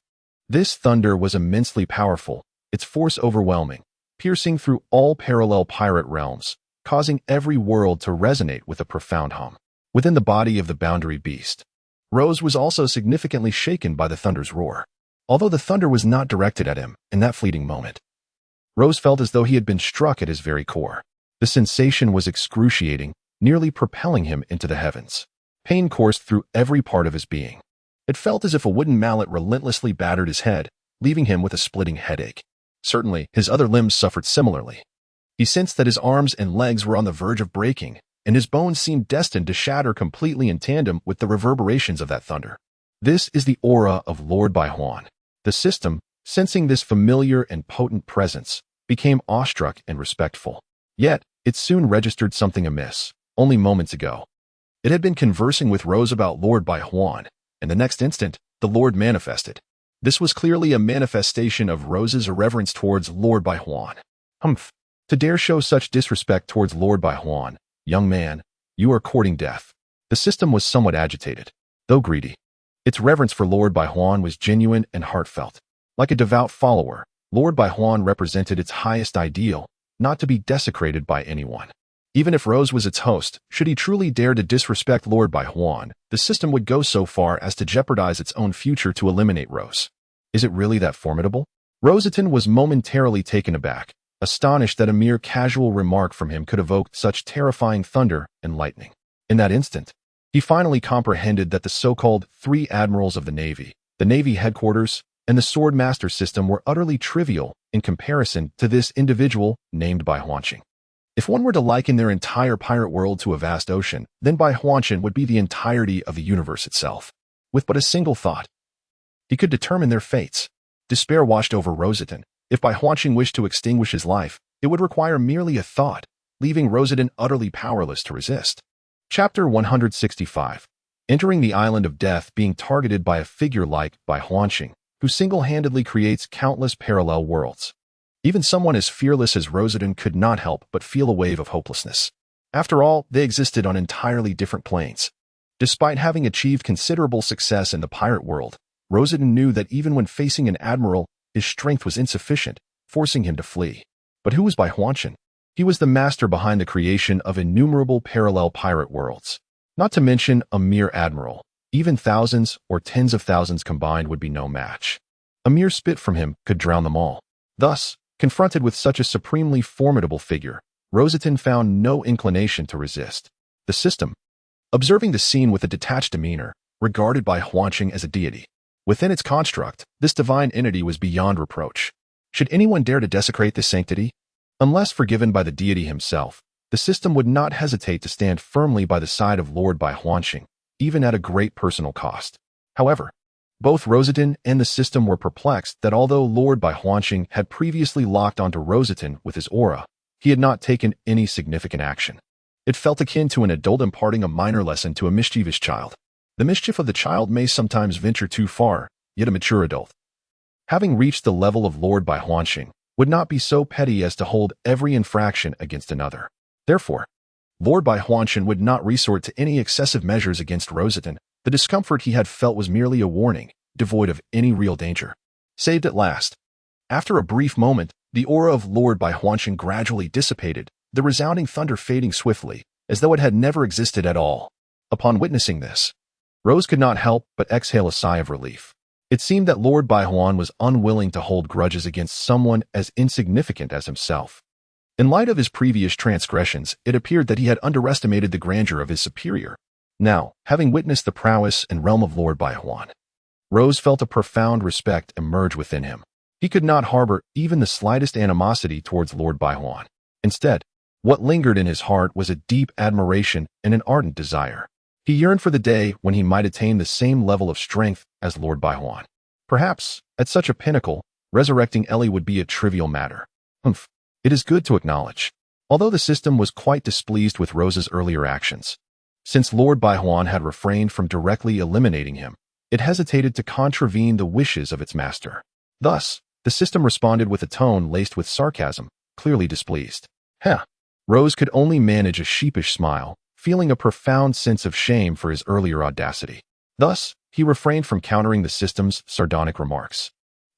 This thunder was immensely powerful, its force overwhelming, piercing through all parallel pirate realms, causing every world to resonate with a profound hum. Within the body of the boundary beast, Rose was also significantly shaken by the thunder's roar. Although the thunder was not directed at him in that fleeting moment, Rose felt as though he had been struck at his very core. The sensation was excruciating, nearly propelling him into the heavens. Pain coursed through every part of his being. It felt as if a wooden mallet relentlessly battered his head, leaving him with a splitting headache. Certainly, his other limbs suffered similarly. He sensed that his arms and legs were on the verge of breaking, and his bones seemed destined to shatter completely in tandem with the reverberations of that thunder. This is the aura of Lord Bai Huan. The system, sensing this familiar and potent presence, became awestruck and respectful. Yet, it soon registered something amiss. Only moments ago, it had been conversing with Rose about Lord Bai Huan, and the next instant, the Lord manifested. This was clearly a manifestation of Rose's irreverence towards Lord Bai Huan. Humph! To dare show such disrespect towards Lord Bai Huan, young man, you are courting death. The system was somewhat agitated, though greedy. Its reverence for Lord Bai Huan was genuine and heartfelt. Like a devout follower, Lord Bai Huan represented its highest ideal, not to be desecrated by anyone. Even if Rose was its host, should he truly dare to disrespect Lord Bai Huan, the system would go so far as to jeopardize its own future to eliminate Rose. Is it really that formidable? Roseton was momentarily taken aback, astonished that a mere casual remark from him could evoke such terrifying thunder and lightning. In that instant, he finally comprehended that the so-called three admirals of the Navy headquarters, and the Swordmaster system were utterly trivial in comparison to this individual named Bai Huanqing. If one were to liken their entire pirate world to a vast ocean, then Bai Huanqing would be the entirety of the universe itself. With but a single thought, he could determine their fates. Despair washed over Roseton. If Bai Huanqing wished to extinguish his life, it would require merely a thought, leaving Roseton utterly powerless to resist. Chapter 165. Entering the Island of Death, being targeted by a figure like Bai Huanqing, who single-handedly creates countless parallel worlds. Even someone as fearless as Roseton could not help but feel a wave of hopelessness. After all, they existed on entirely different planes. Despite having achieved considerable success in the pirate world, Roseton knew that even when facing an admiral, his strength was insufficient, forcing him to flee. But who was Bai Huanqing? He was the master behind the creation of innumerable parallel pirate worlds. Not to mention a mere admiral. Even thousands or tens of thousands combined would be no match. A mere spit from him could drown them all. Thus, confronted with such a supremely formidable figure, Roseton found no inclination to resist. The system, observing the scene with a detached demeanor, regarded Bai Huanqing as a deity. Within its construct, this divine entity was beyond reproach. Should anyone dare to desecrate this sanctity? Unless forgiven by the deity himself, the system would not hesitate to stand firmly by the side of Lord Bai Huanqing, even at a great personal cost. However, both Roseton and the system were perplexed that although Lord Bai Huanqing had previously locked onto Roseton with his aura, he had not taken any significant action. It felt akin to an adult imparting a minor lesson to a mischievous child. The mischief of the child may sometimes venture too far, yet a mature adult, having reached the level of Lord Bai Huanqing, would not be so petty as to hold every infraction against another. Therefore, Lord Bai Huanqing would not resort to any excessive measures against Roseton. The discomfort he had felt was merely a warning, devoid of any real danger. Saved at last. After a brief moment, the aura of Lord Bai Huanqing gradually dissipated, the resounding thunder fading swiftly, as though it had never existed at all. Upon witnessing this, Rose could not help but exhale a sigh of relief. It seemed that Lord Bai Huan was unwilling to hold grudges against someone as insignificant as himself. In light of his previous transgressions, it appeared that he had underestimated the grandeur of his superior. Now, having witnessed the prowess and realm of Lord Bai Huan, Rose felt a profound respect emerge within him. He could not harbor even the slightest animosity towards Lord Bai Huan. Instead, what lingered in his heart was a deep admiration and an ardent desire. He yearned for the day when he might attain the same level of strength as Lord Baihuan. Perhaps, at such a pinnacle, resurrecting Ellie would be a trivial matter. It is good to acknowledge. Although the system was quite displeased with Rose's earlier actions, since Lord Baihuan had refrained from directly eliminating him, it hesitated to contravene the wishes of its master. Thus, the system responded with a tone laced with sarcasm, clearly displeased. Rose could only manage a sheepish smile, feeling a profound sense of shame for his earlier audacity. Thus, he refrained from countering the system's sardonic remarks.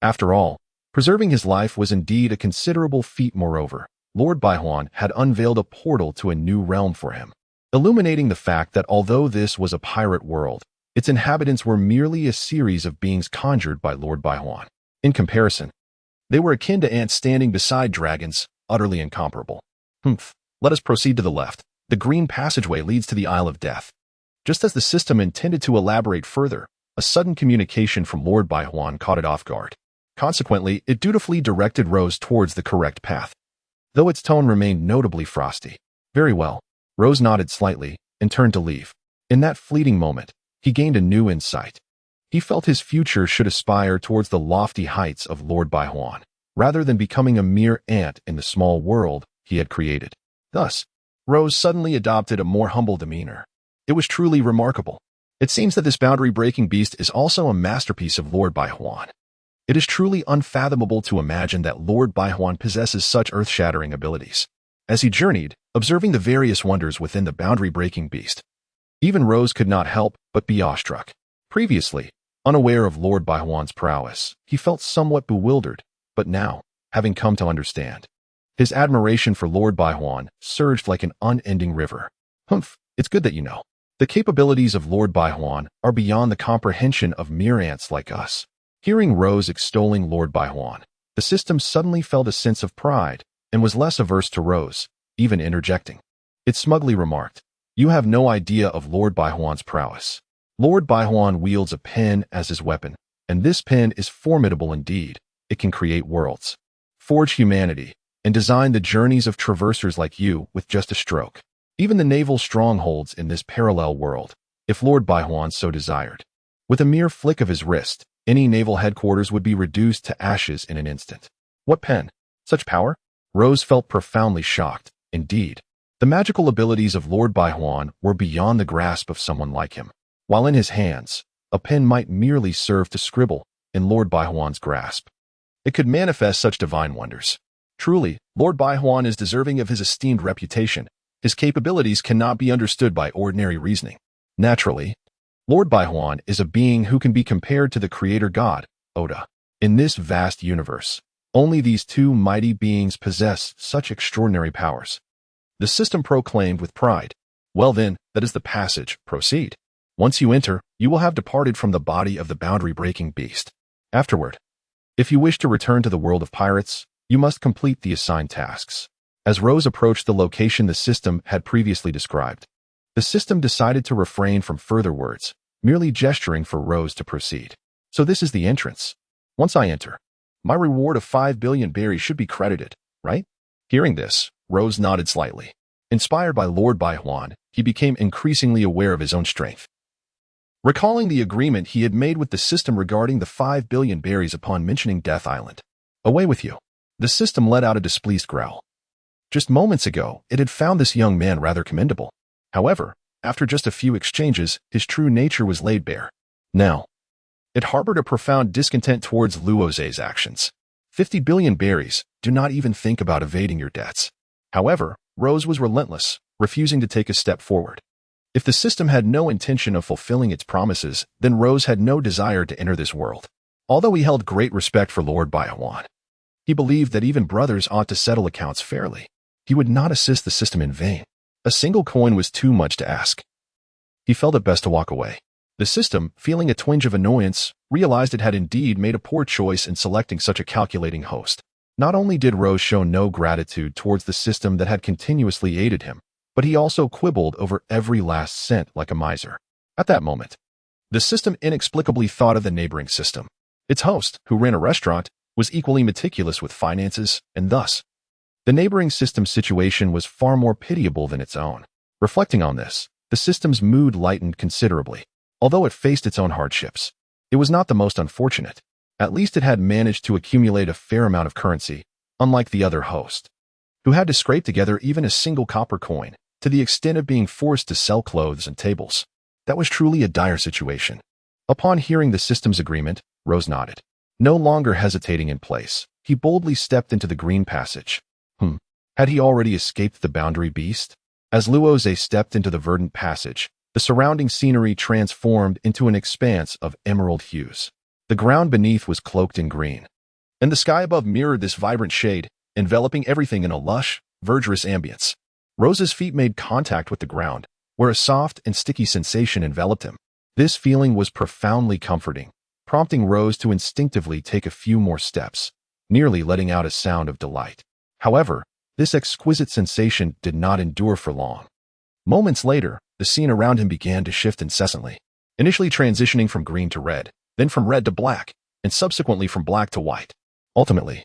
After all, preserving his life was indeed a considerable feat. Moreover, Lord Baihuan had unveiled a portal to a new realm for him, illuminating the fact that although this was a pirate world, its inhabitants were merely a series of beings conjured by Lord Baihuan. In comparison, they were akin to ants standing beside dragons, utterly incomparable. Let us proceed to the left. The green passageway leads to the Isle of Death. Just as the system intended to elaborate further, a sudden communication from Lord Baihuan caught it off guard. Consequently, it dutifully directed Rose towards the correct path, though its tone remained notably frosty. Very well. Rose nodded slightly and turned to leave. In that fleeting moment, he gained a new insight. He felt his future should aspire towards the lofty heights of Lord Baihuan, rather than becoming a mere ant in the small world he had created. Thus, Rose suddenly adopted a more humble demeanor. It was truly remarkable. It seems that this boundary-breaking beast is also a masterpiece of Lord Baihuan. It is truly unfathomable to imagine that Lord Baihuan possesses such earth-shattering abilities. As he journeyed, observing the various wonders within the boundary-breaking beast, even Rose could not help but be awestruck. Previously, unaware of Lord Baihuan's prowess, he felt somewhat bewildered, but now, having come to understand, his admiration for Lord Baihuan surged like an unending river. It's good that you know. The capabilities of Lord Baihuan are beyond the comprehension of mere ants like us. Hearing Rose extolling Lord Baihuan, the system suddenly felt a sense of pride and was less averse to Rose, even interjecting. It smugly remarked, "You have no idea of Lord Baihuan's prowess. Lord Baihuan wields a pen as his weapon, and this pen is formidable indeed. It can create worlds, forge humanity, and design the journeys of traversers like you with just a stroke. Even the naval strongholds in this parallel world, if Lord Baihuan so desired. With a mere flick of his wrist, any naval headquarters would be reduced to ashes in an instant." What pen? Such power? Rose felt profoundly shocked. Indeed, the magical abilities of Lord Baihuan were beyond the grasp of someone like him. While in his hands, a pen might merely serve to scribble. In Lord Baihuan's grasp, it could manifest such divine wonders. Truly, Lord Baihuan is deserving of his esteemed reputation. His capabilities cannot be understood by ordinary reasoning. Naturally, Lord Baihuan is a being who can be compared to the creator god, Oda. In this vast universe, only these two mighty beings possess such extraordinary powers. The system proclaimed with pride. Well then, that is the passage. Proceed. Once you enter, you will have departed from the body of the boundary-breaking beast. Afterward, if you wish to return to the world of pirates, you must complete the assigned tasks. As Rose approached the location the system had previously described, the system decided to refrain from further words, merely gesturing for Rose to proceed. So this is the entrance. Once I enter, my reward of 5 billion berries should be credited, right? Hearing this, Rose nodded slightly. Inspired by Lord Baihuan, he became increasingly aware of his own strength. Recalling the agreement he had made with the system regarding the 5 billion berries upon mentioning Death Island. Away with you. The system let out a displeased growl. Just moments ago, it had found this young man rather commendable. However, after just a few exchanges, his true nature was laid bare. Now, it harbored a profound discontent towards Luoze's actions. 50 billion berries, do not even think about evading your debts. However, Rose was relentless, refusing to take a step forward. If the system had no intention of fulfilling its promises, then Rose had no desire to enter this world. Although he held great respect for Lord Baihuan, he believed that even brothers ought to settle accounts fairly. He would not assist the system in vain. A single coin was too much to ask. He felt it best to walk away. The system, feeling a twinge of annoyance, realized it had indeed made a poor choice in selecting such a calculating host. Not only did Rose show no gratitude towards the system that had continuously aided him, but he also quibbled over every last cent like a miser. At that moment, the system inexplicably thought of the neighboring system. Its host, who ran a restaurant, was equally meticulous with finances, and thus, the neighboring system's situation was far more pitiable than its own. Reflecting on this, The system's mood lightened considerably. Although it faced its own hardships, it was not the most unfortunate. At least it had managed to accumulate a fair amount of currency, unlike the other host, who had to scrape together even a single copper coin, to the extent of being forced to sell clothes and tables. That was truly a dire situation. Upon hearing the system's agreement, Rose nodded. No longer hesitating in place, he boldly stepped into the green passage. Had he already escaped the boundary beast? As Luoze stepped into the verdant passage, the surrounding scenery transformed into an expanse of emerald hues. The ground beneath was cloaked in green, and the sky above mirrored this vibrant shade, enveloping everything in a lush, verdurous ambience. Rose's feet made contact with the ground, where a soft and sticky sensation enveloped him. This feeling was profoundly comforting, prompting Rose to instinctively take a few more steps, nearly letting out a sound of delight. However, this exquisite sensation did not endure for long. Moments later, the scene around him began to shift incessantly, initially transitioning from green to red, then from red to black, and subsequently from black to white. Ultimately,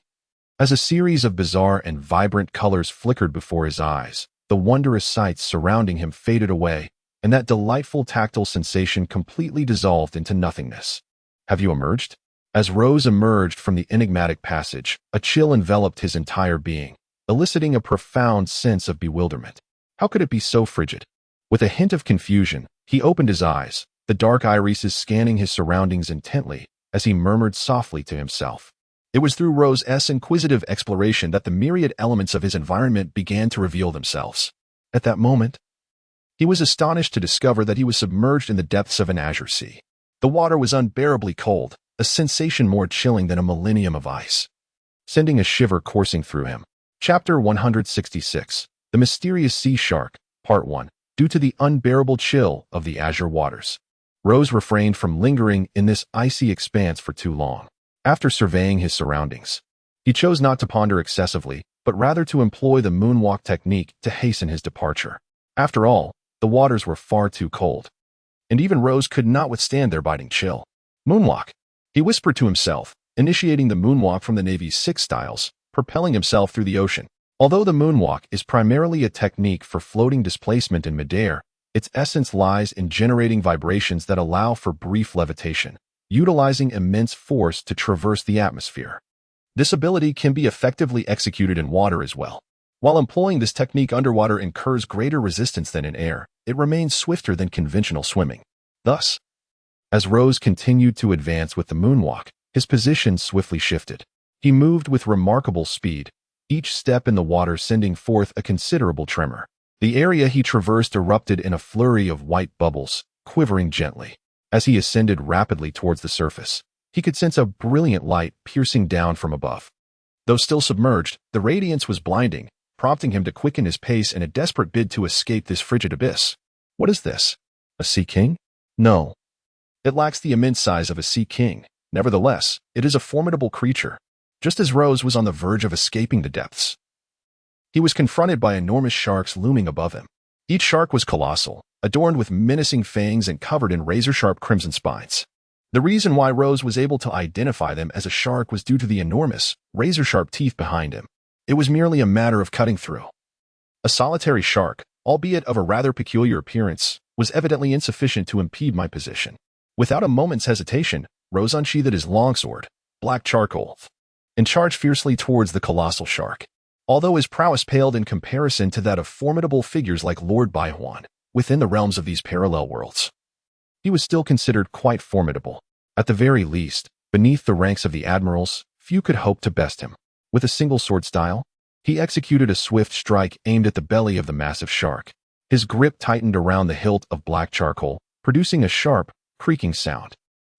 as a series of bizarre and vibrant colors flickered before his eyes, the wondrous sights surrounding him faded away, and that delightful tactile sensation completely dissolved into nothingness. Have you emerged? As Rose emerged from the enigmatic passage, a chill enveloped his entire being, eliciting a profound sense of bewilderment. How could it be so frigid? With a hint of confusion, he opened his eyes, the dark irises scanning his surroundings intently, as he murmured softly to himself. It was through Rose's inquisitive exploration that the myriad elements of his environment began to reveal themselves. At that moment, he was astonished to discover that he was submerged in the depths of an azure sea. The water was unbearably cold, a sensation more chilling than a millennium of ice, sending a shiver coursing through him. Chapter 166. The Mysterious Sea Shark, Part 1. Due to the unbearable chill of the azure waters, Rose refrained from lingering in this icy expanse for too long. After surveying his surroundings, he chose not to ponder excessively, but rather to employ the moonwalk technique to hasten his departure. After all, the waters were far too cold, and even Rose could not withstand their biting chill. Moonwalk, he whispered to himself, initiating the moonwalk from the Navy's 6 styles, propelling himself through the ocean. Although the moonwalk is primarily a technique for floating displacement in midair, its essence lies in generating vibrations that allow for brief levitation, utilizing immense force to traverse the atmosphere. This ability can be effectively executed in water as well. While employing this technique underwater incurs greater resistance than in air, it remains swifter than conventional swimming. Thus, as Rose continued to advance with the moonwalk, his position swiftly shifted. He moved with remarkable speed, each step in the water sending forth a considerable tremor. The area he traversed erupted in a flurry of white bubbles, quivering gently. As he ascended rapidly towards the surface, he could sense a brilliant light piercing down from above. Though still submerged, the radiance was blinding, prompting him to quicken his pace in a desperate bid to escape this frigid abyss. What is this? A sea king? No. It lacks the immense size of a sea king. Nevertheless, it is a formidable creature. Just as Rose was on the verge of escaping the depths, he was confronted by enormous sharks looming above him. Each shark was colossal, adorned with menacing fangs and covered in razor-sharp crimson spines. The reason why Rose was able to identify them as a shark was due to the enormous, razor-sharp teeth behind him. It was merely a matter of cutting through. A solitary shark, albeit of a rather peculiar appearance, was evidently insufficient to impede my position. Without a moment's hesitation, Rose unsheathed his longsword, black charcoal, and charged fiercely towards the colossal shark. Although his prowess paled in comparison to that of formidable figures like Lord Baihuan, within the realms of these parallel worlds, he was still considered quite formidable. At the very least, beneath the ranks of the admirals, few could hope to best him. With a single sword style, he executed a swift strike aimed at the belly of the massive shark. His grip tightened around the hilt of black charcoal, producing a sharp, creaking sound.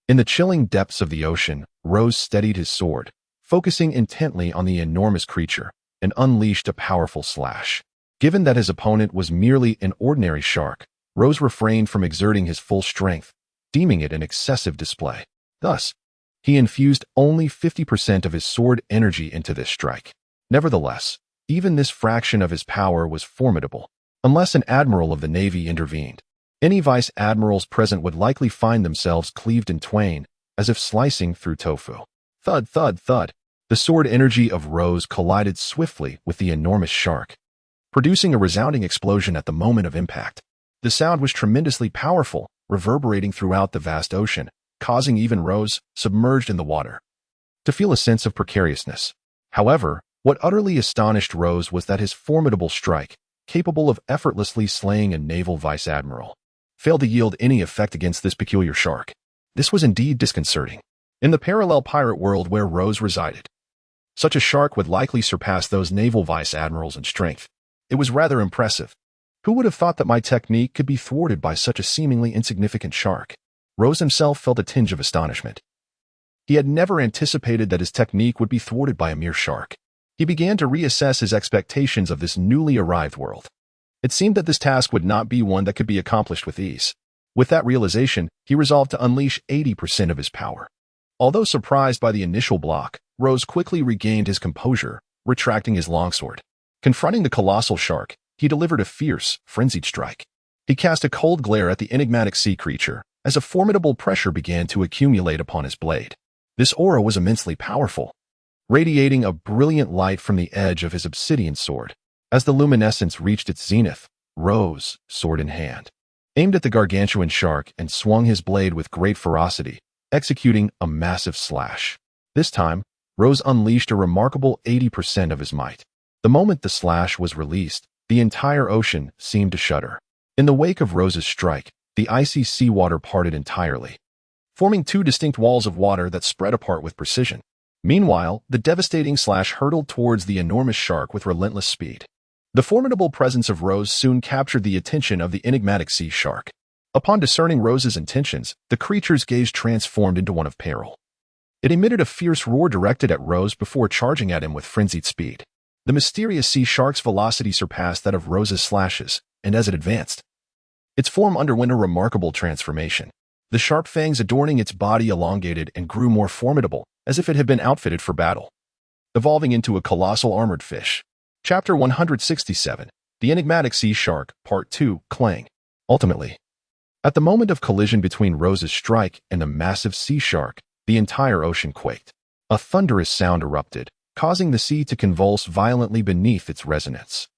In the chilling depths of the ocean, Rose steadied his sword, focusing intently on the enormous creature, and unleashed a powerful slash. Given that his opponent was merely an ordinary shark, Rose refrained from exerting his full strength, deeming it an excessive display. Thus, he infused only 50% of his sword energy into this strike. Nevertheless, even this fraction of his power was formidable. Unless an admiral of the Navy intervened, any vice admirals present would likely find themselves cleaved in twain, as if slicing through tofu. Thud, thud, thud. The sword energy of Rose collided swiftly with the enormous shark, producing a resounding explosion at the moment of impact. The sound was tremendously powerful, reverberating throughout the vast ocean, causing even Rose, submerged in the water, to feel a sense of precariousness. However, what utterly astonished Rose was that his formidable strike, capable of effortlessly slaying a naval vice admiral, failed to yield any effect against this peculiar shark. This was indeed disconcerting. In the parallel pirate world where Rose resided, such a shark would likely surpass those naval vice admirals in strength. It was rather impressive. Who would have thought that my technique could be thwarted by such a seemingly insignificant shark? Rose himself felt a tinge of astonishment. He had never anticipated that his technique would be thwarted by a mere shark. He began to reassess his expectations of this newly arrived world. It seemed that this task would not be one that could be accomplished with ease. With that realization, he resolved to unleash 80% of his power. Although surprised by the initial block, Rose quickly regained his composure, retracting his longsword. Confronting the colossal shark, he delivered a fierce, frenzied strike. He cast a cold glare at the enigmatic sea creature, as a formidable pressure began to accumulate upon his blade. This aura was immensely powerful, radiating a brilliant light from the edge of his obsidian sword. As the luminescence reached its zenith, Rose, sword in hand, aimed at the gargantuan shark and swung his blade with great ferocity, executing a massive slash. This time, Rose unleashed a remarkable 80% of his might. The moment the slash was released, the entire ocean seemed to shudder. In the wake of Rose's strike, the icy seawater parted entirely, forming two distinct walls of water that spread apart with precision. Meanwhile, the devastating slash hurtled towards the enormous shark with relentless speed. The formidable presence of Rose soon captured the attention of the enigmatic sea shark. Upon discerning Rose's intentions, the creature's gaze transformed into one of peril. It emitted a fierce roar directed at Rose before charging at him with frenzied speed. The mysterious sea shark's velocity surpassed that of Rose's slashes, and as it advanced, its form underwent a remarkable transformation. The sharp fangs adorning its body elongated and grew more formidable, as if it had been outfitted for battle, evolving into a colossal armored fish. Chapter 167, The Enigmatic Sea Shark, Part 2, Clang. Ultimately, at the moment of collision between Rose's strike and the massive sea shark, the entire ocean quaked. A thunderous sound erupted, causing the sea to convulse violently beneath its resonance.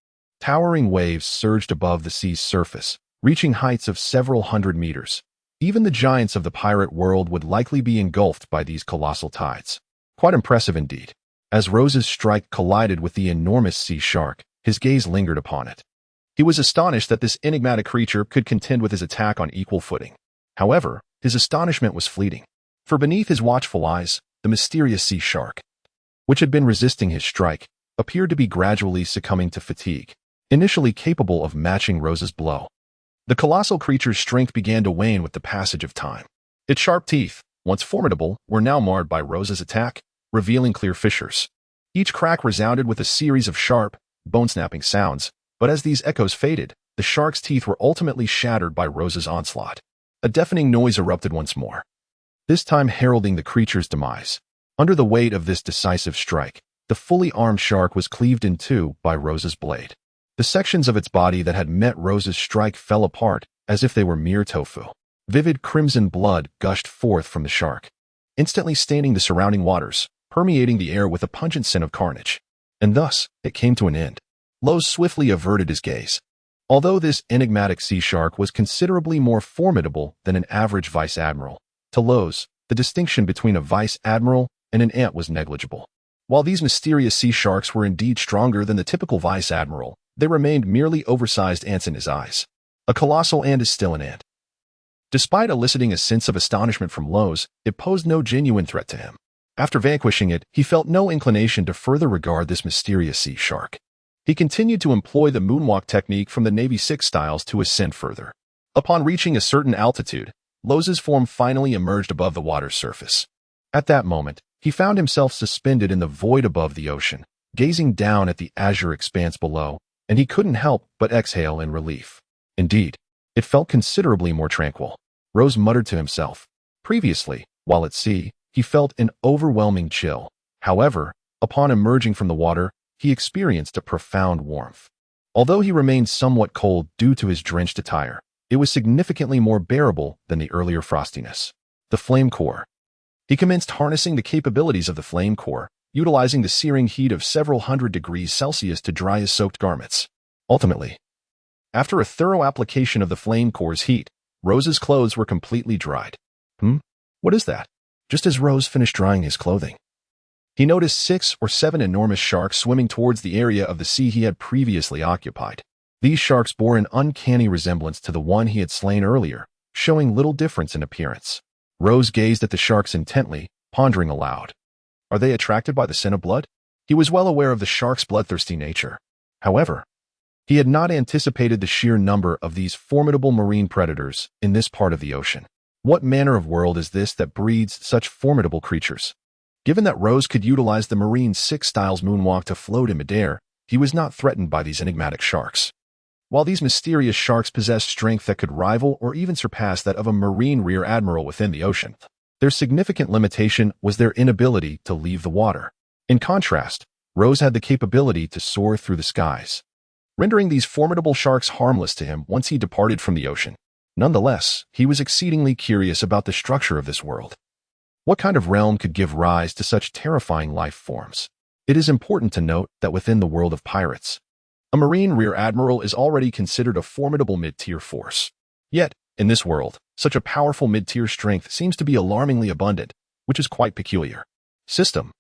Towering waves surged above the sea's surface, reaching heights of several hundred meters. Even the giants of the pirate world would likely be engulfed by these colossal tides. Quite impressive indeed. As Rose's strike collided with the enormous sea shark, his gaze lingered upon it. He was astonished that this enigmatic creature could contend with his attack on equal footing. However, his astonishment was fleeting, for beneath his watchful eyes, the mysterious sea shark, which had been resisting his strike, appeared to be gradually succumbing to fatigue, initially capable of matching Rose's blow. The colossal creature's strength began to wane with the passage of time. Its sharp teeth, once formidable, were now marred by Rose's attack, revealing clear fissures. Each crack resounded with a series of sharp, bone-snapping sounds, but as these echoes faded, the shark's teeth were ultimately shattered by Rose's onslaught. A deafening noise erupted once more, this time heralding the creature's demise. Under the weight of this decisive strike, the fully armed shark was cleaved in two by Rose's blade. The sections of its body that had met Rose's strike fell apart as if they were mere tofu. Vivid crimson blood gushed forth from the shark, instantly staining the surrounding waters, permeating the air with a pungent scent of carnage. And thus, it came to an end. Lowe's swiftly averted his gaze. Although this enigmatic sea shark was considerably more formidable than an average vice admiral, to Lowe's, the distinction between a vice admiral and an ant was negligible. While these mysterious sea sharks were indeed stronger than the typical vice admiral, they remained merely oversized ants in his eyes. A colossal ant is still an ant. Despite eliciting a sense of astonishment from Lowe's, it posed no genuine threat to him. After vanquishing it, he felt no inclination to further regard this mysterious sea shark. He continued to employ the moonwalk technique from the Navy 6 styles to ascend further. Upon reaching a certain altitude, Lowe's form finally emerged above the water's surface. At that moment, he found himself suspended in the void above the ocean, gazing down at the azure expanse below, and he couldn't help but exhale in relief. Indeed, it felt considerably more tranquil. Rose muttered to himself. Previously, while at sea, he felt an overwhelming chill. However, upon emerging from the water, he experienced a profound warmth. Although he remained somewhat cold due to his drenched attire, it was significantly more bearable than the earlier frostiness. The flame core. He commenced harnessing the capabilities of the flame core, utilizing the searing heat of several hundred degrees Celsius to dry his soaked garments. Ultimately, After a thorough application of the flame core's heat, Rose's clothes were completely dried. What is that? Just as Rose finished drying his clothing, he noticed 6 or 7 enormous sharks swimming towards the area of the sea he had previously occupied. These sharks bore an uncanny resemblance to the one he had slain earlier, showing little difference in appearance. Rose gazed at the sharks intently, pondering aloud. Are they attracted by the scent of blood? He was well aware of the shark's bloodthirsty nature. However, he had not anticipated the sheer number of these formidable marine predators in this part of the ocean. What manner of world is this that breeds such formidable creatures? Given that Rose could utilize the Marine 6 style's moonwalk to float in midair, he was not threatened by these enigmatic sharks. While these mysterious sharks possessed strength that could rival or even surpass that of a marine rear admiral within the ocean, their significant limitation was their inability to leave the water. In contrast, Rose had the capability to soar through the skies, rendering these formidable sharks harmless to him once he departed from the ocean. Nonetheless, he was exceedingly curious about the structure of this world. What kind of realm could give rise to such terrifying life forms? It is important to note that within the world of pirates, a Marine Rear Admiral is already considered a formidable mid-tier force. Yet, in this world, such a powerful mid-tier strength seems to be alarmingly abundant, which is quite peculiar. System.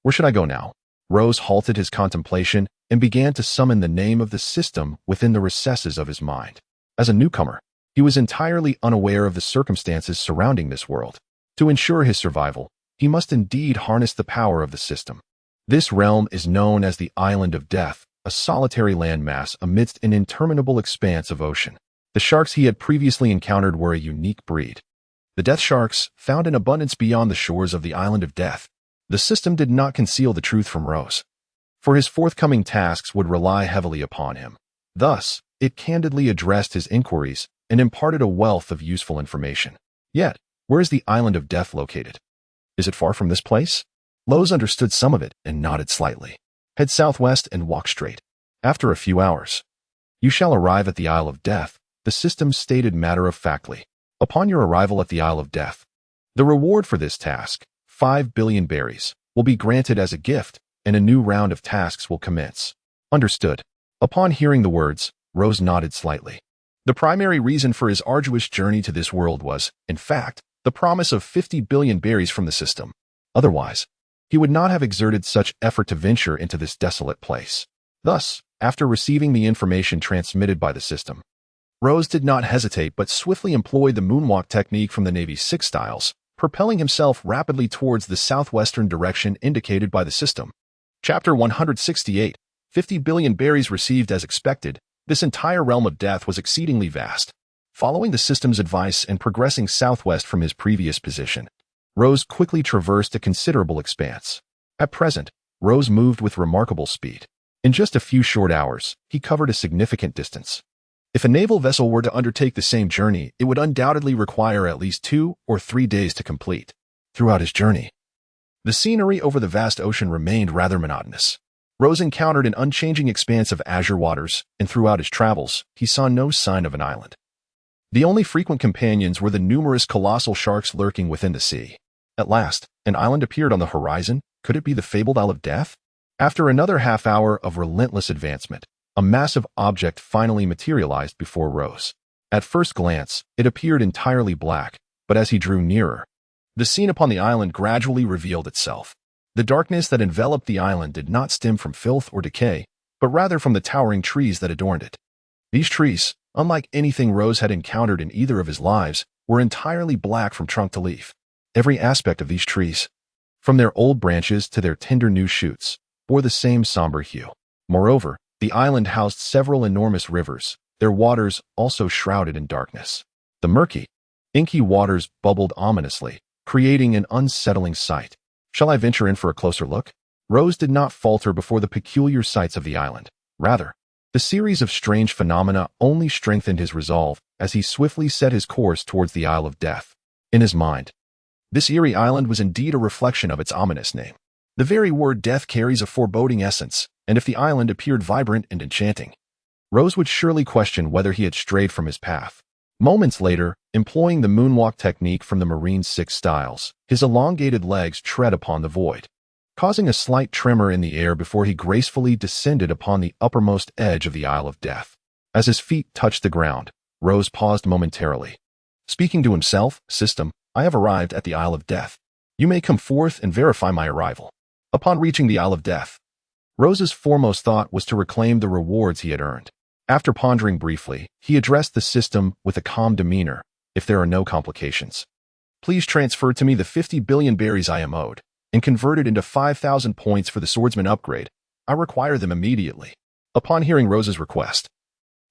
Where should I go now? Rose halted his contemplation and began to summon the name of the system within the recesses of his mind. As a newcomer, he was entirely unaware of the circumstances surrounding this world. To ensure his survival, he must indeed harness the power of the system. This realm is known as the Island of Death, a solitary landmass amidst an interminable expanse of ocean. The sharks he had previously encountered were a unique breed. The death sharks, found in abundance beyond the shores of the Island of Death. The system did not conceal the truth from Rose, for his forthcoming tasks would rely heavily upon him. Thus, it candidly addressed his inquiries and imparted a wealth of useful information. Yet, where is the Island of Death located? Is it far from this place? Rose understood some of it and nodded slightly. Head southwest and walk straight. After a few hours, you shall arrive at the Isle of Death, the system stated matter-of-factly. Upon your arrival at the Isle of Death, the reward for this task, 5 billion berries, will be granted as a gift, and a new round of tasks will commence. Understood. Upon hearing the words, Rose nodded slightly. The primary reason for his arduous journey to this world was, in fact, the promise of 50 billion berries from the system. Otherwise, he would not have exerted such effort to venture into this desolate place. Thus, after receiving the information transmitted by the system, Rose did not hesitate but swiftly employed the moonwalk technique from the Navy's 6 styles, propelling himself rapidly towards the southwestern direction indicated by the system. Chapter 168, 50 billion berries received as expected. This entire realm of death was exceedingly vast. Following the system's advice and progressing southwest from his previous position, Rose quickly traversed a considerable expanse. At present, Rose moved with remarkable speed. In just a few short hours, he covered a significant distance. If a naval vessel were to undertake the same journey, it would undoubtedly require at least 2 or 3 days to complete. Throughout his journey, the scenery over the vast ocean remained rather monotonous. Rose encountered an unchanging expanse of azure waters, and throughout his travels, he saw no sign of an island. The only frequent companions were the numerous colossal sharks lurking within the sea. At last, an island appeared on the horizon. Could it be the fabled Isle of Death? After another half-hour of relentless advancement, a massive object finally materialized before Rose. At first glance, it appeared entirely black, but as he drew nearer, the scene upon the island gradually revealed itself. The darkness that enveloped the island did not stem from filth or decay, but rather from the towering trees that adorned it. These trees, unlike anything Rose had encountered in either of his lives, were entirely black from trunk to leaf. Every aspect of these trees, from their old branches to their tender new shoots, bore the same somber hue. Moreover, the island housed several enormous rivers, their waters also shrouded in darkness. The murky, inky waters bubbled ominously, creating an unsettling sight. Shall I venture in for a closer look? Rose did not falter before the peculiar sights of the island. Rather, the series of strange phenomena only strengthened his resolve as he swiftly set his course towards the Isle of Death. In his mind, this eerie island was indeed a reflection of its ominous name. The very word death carries a foreboding essence, and if the island appeared vibrant and enchanting, Rose would surely question whether he had strayed from his path. Moments later, employing the moonwalk technique from the Marine 6 styles, his elongated legs tread upon the void, causing a slight tremor in the air before he gracefully descended upon the uppermost edge of the Isle of Death. As his feet touched the ground, Rose paused momentarily. Speaking to himself, "System, I have arrived at the Isle of Death. You may come forth and verify my arrival." Upon reaching the Isle of Death, Rose's foremost thought was to reclaim the rewards he had earned. After pondering briefly, he addressed the system with a calm demeanor. "If there are no complications, please transfer to me the 50 billion berries I am owed, and convert it into 5,000 points for the Swordsman upgrade. I require them immediately." Upon hearing Rose's request,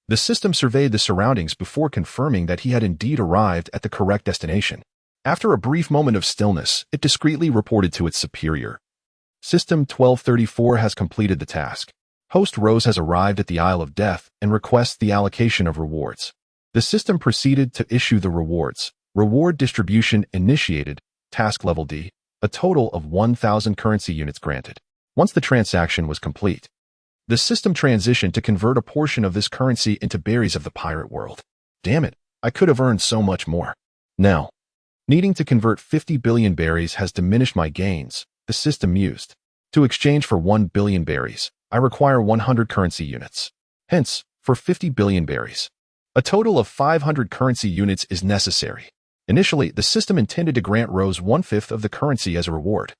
the system surveyed the surroundings before confirming that he had indeed arrived at the correct destination. After a brief moment of stillness, it discreetly reported to its superior. "System 1234 has completed the task. Host Rose has arrived at the Isle of Death and requests the allocation of rewards." The system proceeded to issue the rewards. Reward distribution initiated, task level D, a total of 1,000 currency units granted. Once the transaction was complete, the system transitioned to convert a portion of this currency into berries of the pirate world. "Damn it, I could have earned so much more. Now, needing to convert 50 billion berries has diminished my gains," the system mused. "To exchange for 1 billion berries, I require 100 currency units. Hence, for 50 billion berries, a total of 500 currency units is necessary." Initially, the system intended to grant Rose 1/5 of the currency as a reward,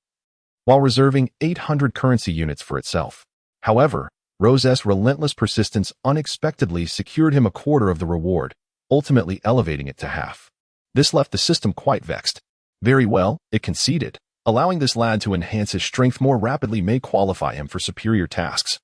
while reserving 800 currency units for itself. However, Rose's relentless persistence unexpectedly secured him a quarter of the reward, ultimately elevating it to half. This left the system quite vexed. "Very well," it conceded. "Allowing this lad to enhance his strength more rapidly may qualify him for superior tasks,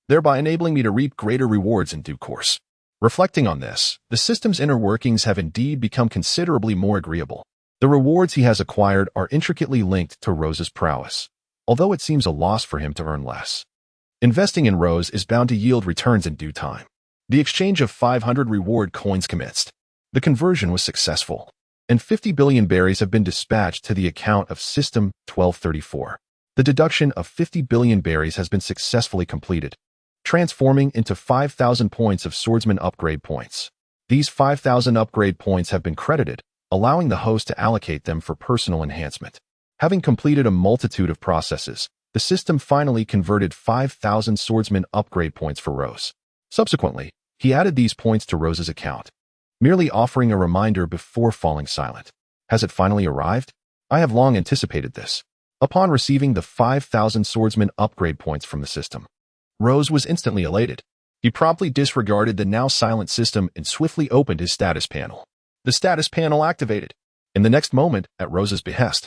thereby enabling me to reap greater rewards in due course." Reflecting on this, the system's inner workings have indeed become considerably more agreeable. The rewards he has acquired are intricately linked to Rose's prowess, although it seems a loss for him to earn less. Investing in Rose is bound to yield returns in due time. The exchange of 500 reward coins commenced. The conversion was successful, and 50 billion berries have been dispatched to the account of System 1234. The deduction of 50 billion berries has been successfully completed, transforming into 5,000 points of Swordsman upgrade points. These 5,000 upgrade points have been credited, allowing the host to allocate them for personal enhancement. Having completed a multitude of processes, the system finally converted 5,000 Swordsman upgrade points for Rose. Subsequently, he added these points to Rose's account, merely offering a reminder before falling silent. "Has it finally arrived? I have long anticipated this." Upon receiving the 5,000 Swordsman upgrade points from the system, Rose was instantly elated. He promptly disregarded the now silent system and swiftly opened his status panel. The status panel activated. In the next moment, at Rose's behest,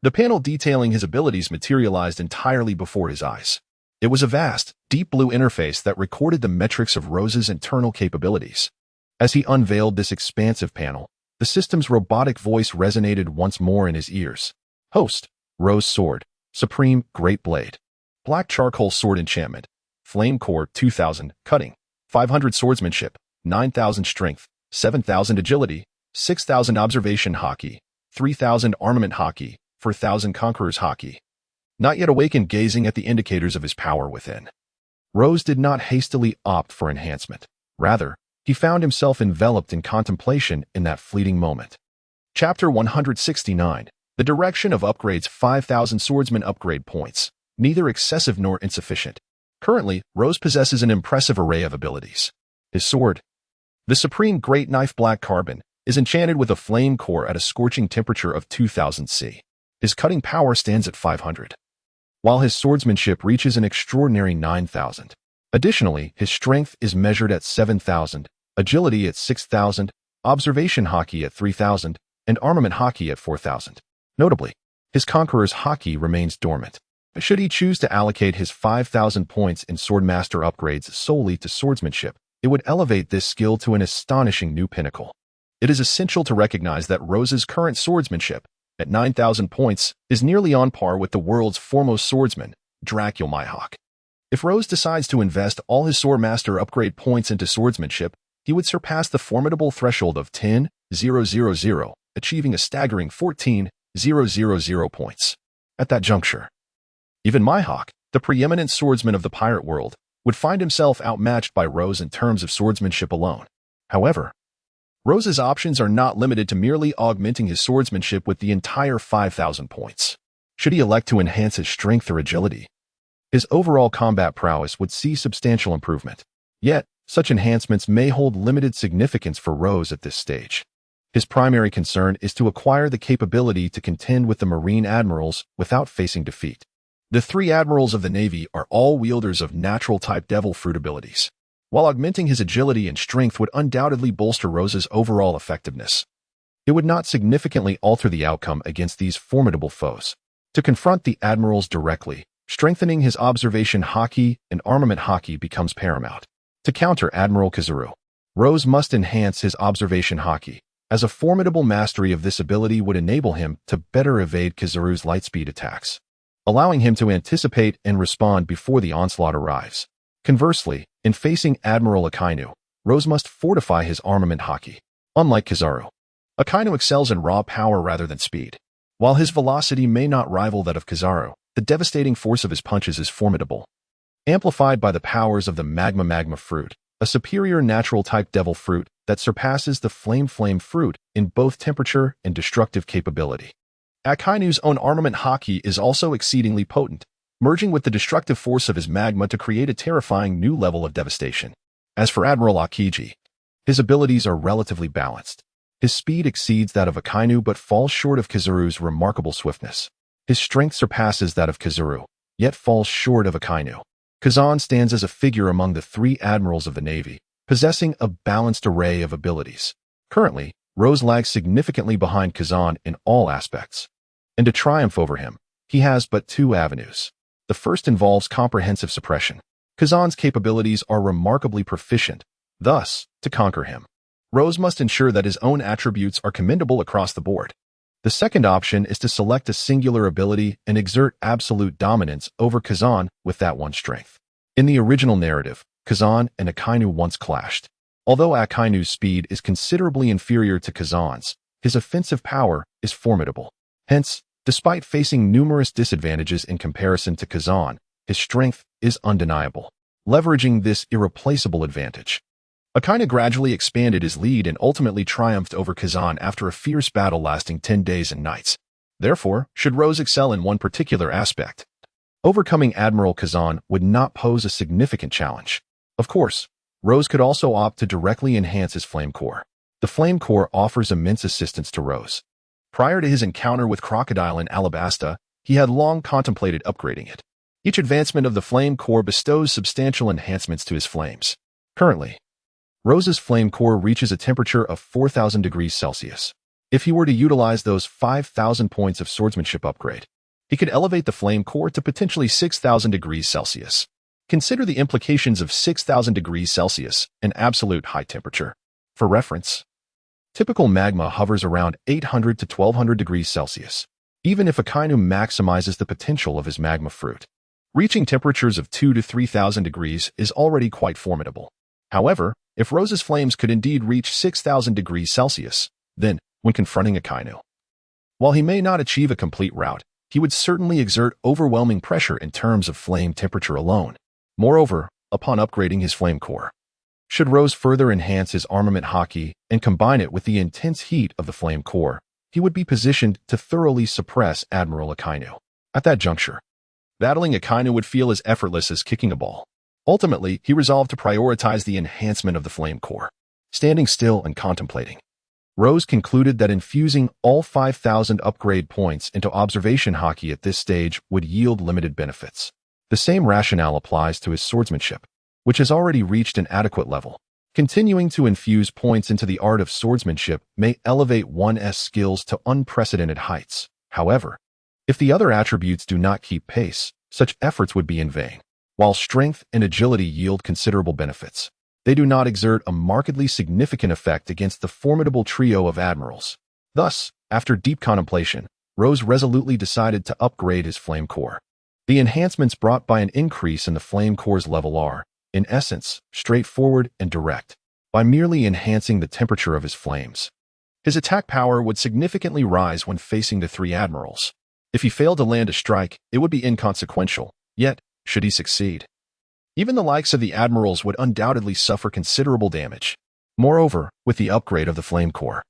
the panel detailing his abilities materialized entirely before his eyes. It was a vast, deep blue interface that recorded the metrics of Rose's internal capabilities. As he unveiled this expansive panel, the system's robotic voice resonated once more in his ears. "Host, Rose Sword, Supreme Great Blade, Black Charcoal Sword Enchantment, Flame Core 2000, Cutting, 500 Swordsmanship, 9,000 Strength, 7,000 Agility, 6,000 Observation Hockey, 3,000 Armament Hockey, 4,000 Conqueror's Hockey." Not yet awakened, gazing at the indicators of his power within, Rose did not hastily opt for enhancement. Rather, he found himself enveloped in contemplation in that fleeting moment. Chapter 169. The Direction of Upgrades. 5,000 Swordsman upgrade points, neither excessive nor insufficient. Currently, Rose possesses an impressive array of abilities. His sword, the Supreme Great Knife Black Carbon, is enchanted with a flame core at a scorching temperature of 2000 C. His cutting power stands at 500, while his swordsmanship reaches an extraordinary 9,000. Additionally, his strength is measured at 7,000, agility at 6,000, observation hockey at 3,000, and armament hockey at 4,000. Notably, his Conqueror's Hockey remains dormant. Should he choose to allocate his 5,000 points in Swordmaster upgrades solely to swordsmanship, it would elevate this skill to an astonishing new pinnacle. It is essential to recognize that Rose's current swordsmanship, at 9,000 points, is nearly on par with the world's foremost swordsman, Rozé and Mihawk. If Rose decides to invest all his Swordmaster upgrade points into swordsmanship, he would surpass the formidable threshold of 10,000, achieving a staggering 14,000 points. At that juncture, even Mihawk, the preeminent swordsman of the pirate world, would find himself outmatched by Rose in terms of swordsmanship alone. However, Rose's options are not limited to merely augmenting his swordsmanship with the entire 5,000 points. Should he elect to enhance his strength or agility, his overall combat prowess would see substantial improvement. Yet, such enhancements may hold limited significance for Rose at this stage. His primary concern is to acquire the capability to contend with the Marine admirals without facing defeat. The three admirals of the Navy are all wielders of natural-type devil fruit abilities. While augmenting his agility and strength would undoubtedly bolster Rose's overall effectiveness, it would not significantly alter the outcome against these formidable foes. To confront the admirals directly, strengthening his observation haki and armament haki becomes paramount. To counter Admiral Kizaru, Rose must enhance his observation haki, as a formidable mastery of this ability would enable him to better evade Kizaru's lightspeed attacks, allowing him to anticipate and respond before the onslaught arrives. Conversely, in facing Admiral Akainu, Rose must fortify his armament haki. Unlike Kizaru, Akainu excels in raw power rather than speed. While his velocity may not rival that of Kizaru, the devastating force of his punches is formidable. Amplified by the powers of the magma fruit, a superior natural-type devil fruit that surpasses the flame fruit in both temperature and destructive capability. Akainu's own armament haki is also exceedingly potent, merging with the destructive force of his magma to create a terrifying new level of devastation. As for Admiral Akiji, his abilities are relatively balanced. His speed exceeds that of Akainu but falls short of Kizaru's remarkable swiftness. His strength surpasses that of Kizaru, yet falls short of Akainu. Kazan stands as a figure among the three admirals of the Navy, possessing a balanced array of abilities. Currently, Rose lags significantly behind Kazan in all aspects. And to triumph over him, he has but two avenues. The first involves comprehensive suppression. Kazan's capabilities are remarkably proficient. Thus, to conquer him, Rose must ensure that his own attributes are commendable across the board. The second option is to select a singular ability and exert absolute dominance over Kazan with that one strength. In the original narrative, Kazan and Akainu once clashed. Although Akainu's speed is considerably inferior to Kazan's, his offensive power is formidable. Hence, despite facing numerous disadvantages in comparison to Kazan, his strength is undeniable. Leveraging this irreplaceable advantage, Akainu gradually expanded his lead and ultimately triumphed over Kazan after a fierce battle lasting 10 days and nights. Therefore, should Rose excel in one particular aspect, overcoming Admiral Kazan would not pose a significant challenge. Of course, Rose could also opt to directly enhance his Flame Core. The Flame Core offers immense assistance to Rose. Prior to his encounter with Crocodile in Alabasta, he had long contemplated upgrading it. Each advancement of the Flame Core bestows substantial enhancements to his flames. Currently, Rose's Flame Core reaches a temperature of 4,000 degrees Celsius. If he were to utilize those 5,000 points of swordsmanship upgrade, he could elevate the Flame Core to potentially 6,000 degrees Celsius. Consider the implications of 6,000 degrees Celsius, an absolute high temperature. For reference, typical magma hovers around 800 to 1,200 degrees Celsius, even if Akainu maximizes the potential of his magma fruit. Reaching temperatures of 2,000 to 3,000 degrees is already quite formidable. However, if Rose's flames could indeed reach 6,000 degrees Celsius, then, when confronting Akainu, while he may not achieve a complete rout, he would certainly exert overwhelming pressure in terms of flame temperature alone. Moreover, upon upgrading his Flame Core, should Rose further enhance his armament haki and combine it with the intense heat of the Flame Core, he would be positioned to thoroughly suppress Admiral Akainu. At that juncture, battling Akainu would feel as effortless as kicking a ball. Ultimately, he resolved to prioritize the enhancement of the Flame Core. Standing still and contemplating, Rose concluded that infusing all 5,000 upgrade points into observation haki at this stage would yield limited benefits. The same rationale applies to his swordsmanship, which has already reached an adequate level. Continuing to infuse points into the art of swordsmanship may elevate one's skills to unprecedented heights. However, if the other attributes do not keep pace, such efforts would be in vain. While strength and agility yield considerable benefits, they do not exert a markedly significant effect against the formidable trio of admirals. Thus, after deep contemplation, Rose resolutely decided to upgrade his Flame Core. The enhancements brought by an increase in the Flame Core's level are, in essence, straightforward and direct. By merely enhancing the temperature of his flames, his attack power would significantly rise when facing the three admirals. If he failed to land a strike, it would be inconsequential. Yet, should he succeed, even the likes of the admirals would undoubtedly suffer considerable damage. Moreover, with the upgrade of the Flame Core,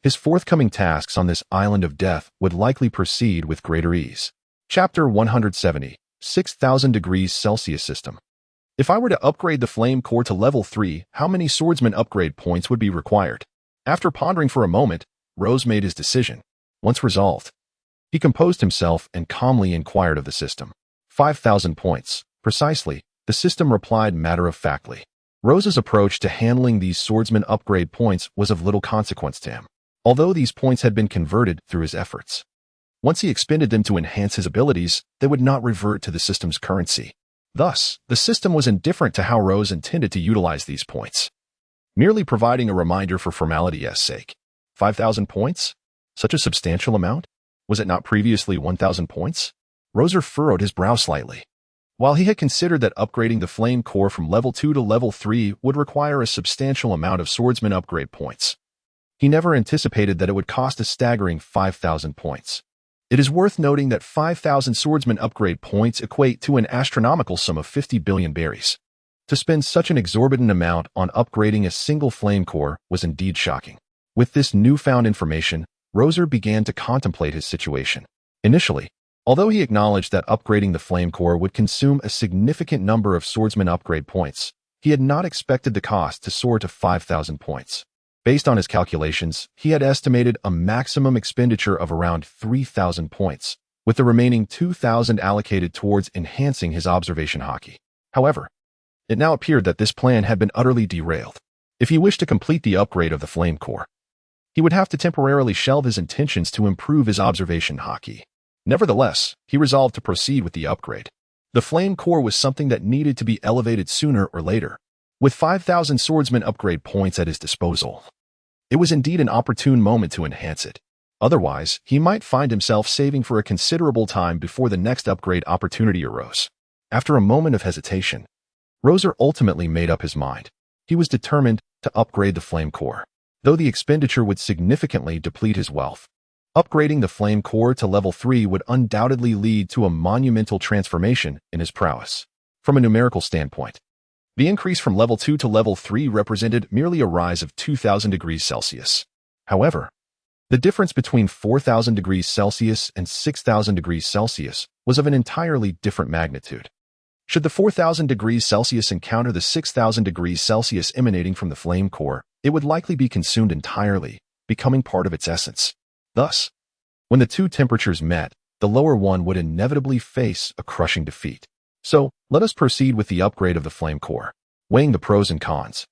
his forthcoming tasks on this island of death would likely proceed with greater ease. Chapter 170, 6,000 degrees Celsius System. If I were to upgrade the flame core to level 3, how many swordsman upgrade points would be required? After pondering for a moment, Rose made his decision. Once resolved, he composed himself and calmly inquired of the system. 5,000 points. Precisely, the system replied matter-of-factly. Rose's approach to handling these swordsman upgrade points was of little consequence to him, although these points had been converted through his efforts. Once he expended them to enhance his abilities, they would not revert to the system's currency. Thus, the system was indifferent to how Rose intended to utilize these points, merely providing a reminder for formality's sake. 5,000 points? Such a substantial amount? Was it not previously 1,000 points? Roser furrowed his brow slightly. While he had considered that upgrading the flame core from level 2 to level 3 would require a substantial amount of swordsman upgrade points, he never anticipated that it would cost a staggering 5,000 points. It is worth noting that 5,000 swordsman upgrade points equate to an astronomical sum of 50 billion berries. To spend such an exorbitant amount on upgrading a single flame core was indeed shocking. With this newfound information, Roser began to contemplate his situation. Initially, although he acknowledged that upgrading the flame core would consume a significant number of swordsman upgrade points, he had not expected the cost to soar to 5,000 points. Based on his calculations, he had estimated a maximum expenditure of around 3,000 points, with the remaining 2,000 allocated towards enhancing his observation haki. However, it now appeared that this plan had been utterly derailed. If he wished to complete the upgrade of the flame core, he would have to temporarily shelve his intentions to improve his observation haki. Nevertheless, he resolved to proceed with the upgrade. The flame core was something that needed to be elevated sooner or later. With 5,000 swordsman upgrade points at his disposal, it was indeed an opportune moment to enhance it. Otherwise, he might find himself saving for a considerable time before the next upgrade opportunity arose. After a moment of hesitation, Roser ultimately made up his mind. He was determined to upgrade the flame core, though the expenditure would significantly deplete his wealth. Upgrading the flame core to level 3 would undoubtedly lead to a monumental transformation in his prowess. From a numerical standpoint, the increase from level 2 to level 3 represented merely a rise of 2,000 degrees Celsius. However, the difference between 4,000 degrees Celsius and 6,000 degrees Celsius was of an entirely different magnitude. Should the 4,000 degrees Celsius encounter the 6,000 degrees Celsius emanating from the flame core, it would likely be consumed entirely, becoming part of its essence. Thus, when the two temperatures met, the lower one would inevitably face a crushing defeat. So, let us proceed with the upgrade of the flame core. Weighing the pros and cons,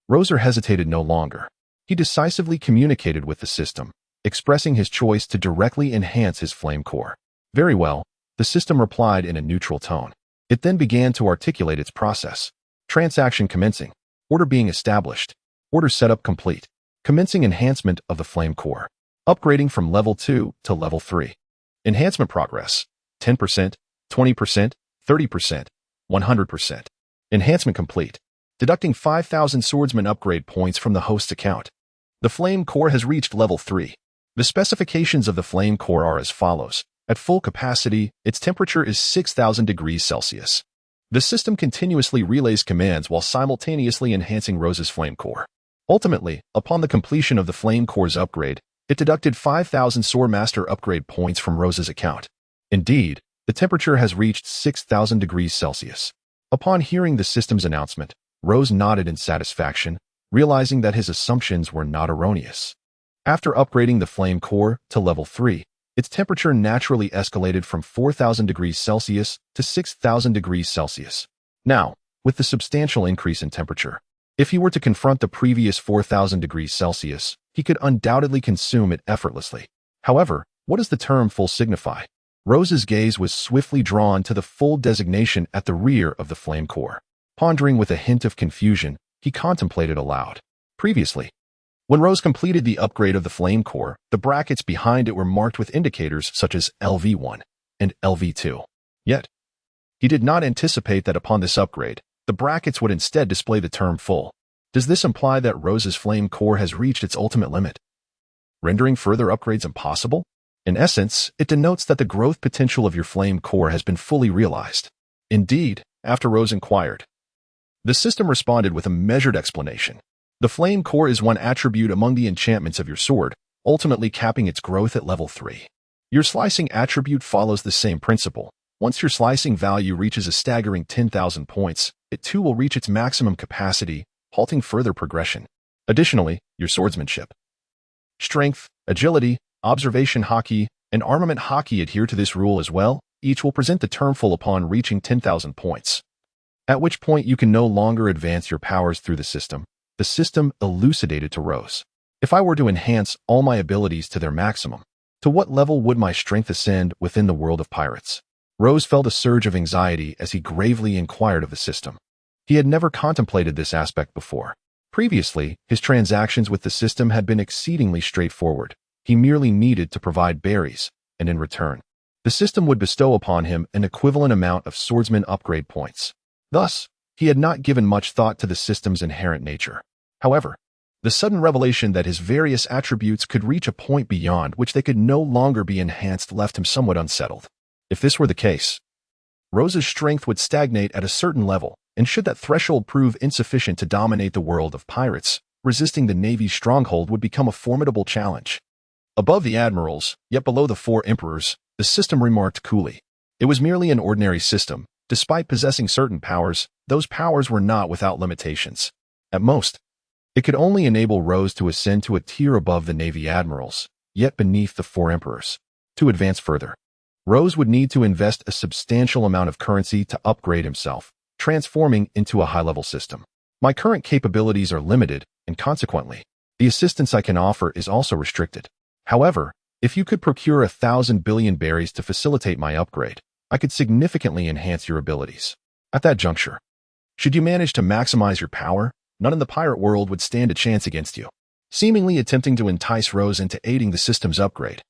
Roser hesitated no longer. He decisively communicated with the system, expressing his choice to directly enhance his flame core. Very well, the system replied in a neutral tone. It then began to articulate its process. Transaction commencing. Order being established. Order setup complete. Commencing enhancement of the flame core. Upgrading from level 2 to level 3. Enhancement progress. 10%, 20%, 30%, 100%. Enhancement complete. Deducting 5,000 swordsman upgrade points from the host's account. The flame core has reached level 3. The specifications of the flame core are as follows. At full capacity, its temperature is 6,000 degrees Celsius. The system continuously relays commands while simultaneously enhancing Rose's flame core. Ultimately, upon the completion of the flame core's upgrade, it deducted 5,000 Swordmaster upgrade points from Rose's account. Indeed, the temperature has reached 6,000 degrees Celsius. Upon hearing the system's announcement, Rose nodded in satisfaction, realizing that his assumptions were not erroneous. After upgrading the flame core to level 3, its temperature naturally escalated from 4,000 degrees Celsius to 6,000 degrees Celsius. Now, with the substantial increase in temperature, if he were to confront the previous 4,000 degrees Celsius, he could undoubtedly consume it effortlessly. However, what does the term full signify? Rose's gaze was swiftly drawn to the full designation at the rear of the flame core. Pondering with a hint of confusion, he contemplated aloud. Previously, when Rose completed the upgrade of the flame core, the brackets behind it were marked with indicators such as LV1 and LV2. Yet, he did not anticipate that upon this upgrade, the brackets would instead display the term full. Does this imply that Rose's flame core has reached its ultimate limit, rendering further upgrades impossible? In essence, it denotes that the growth potential of your flame core has been fully realized. Indeed, after Rose inquired, the system responded with a measured explanation. The flame core is one attribute among the enchantments of your sword, ultimately capping its growth at level 3. Your slicing attribute follows the same principle, Once your slicing value reaches a staggering 10,000 points, it too will reach its maximum capacity, halting further progression. Additionally, your swordsmanship, strength, agility, observation haki, and armament haki adhere to this rule as well. Each will present the term full upon reaching 10,000 points, at which point you can no longer advance your powers through the system. The system elucidated to Rose. If I were to enhance all my abilities to their maximum, to what level would my strength ascend within the world of pirates? Rose felt a surge of anxiety as he gravely inquired of the system. He had never contemplated this aspect before. Previously, his transactions with the system had been exceedingly straightforward. He merely needed to provide berries, and in return, the system would bestow upon him an equivalent amount of swordsman upgrade points. Thus, he had not given much thought to the system's inherent nature. However, the sudden revelation that his various attributes could reach a point beyond which they could no longer be enhanced left him somewhat unsettled. If this were the case, Rose's strength would stagnate at a certain level, and should that threshold prove insufficient to dominate the world of pirates, resisting the Navy's stronghold would become a formidable challenge. Above the admirals, yet below the four emperors, the system remarked coolly. It was merely an ordinary system. Despite possessing certain powers, those powers were not without limitations. At most, it could only enable Rose to ascend to a tier above the Navy admirals, yet beneath the four emperors. To advance further, Rose would need to invest a substantial amount of currency to upgrade himself, transforming into a high-level system. My current capabilities are limited, and consequently, the assistance I can offer is also restricted. However, if you could procure 1,000 billion berries to facilitate my upgrade, I could significantly enhance your abilities. At that juncture, should you manage to maximize your power, none in the pirate world would stand a chance against you. Seemingly attempting to entice Rose into aiding the system's upgrade,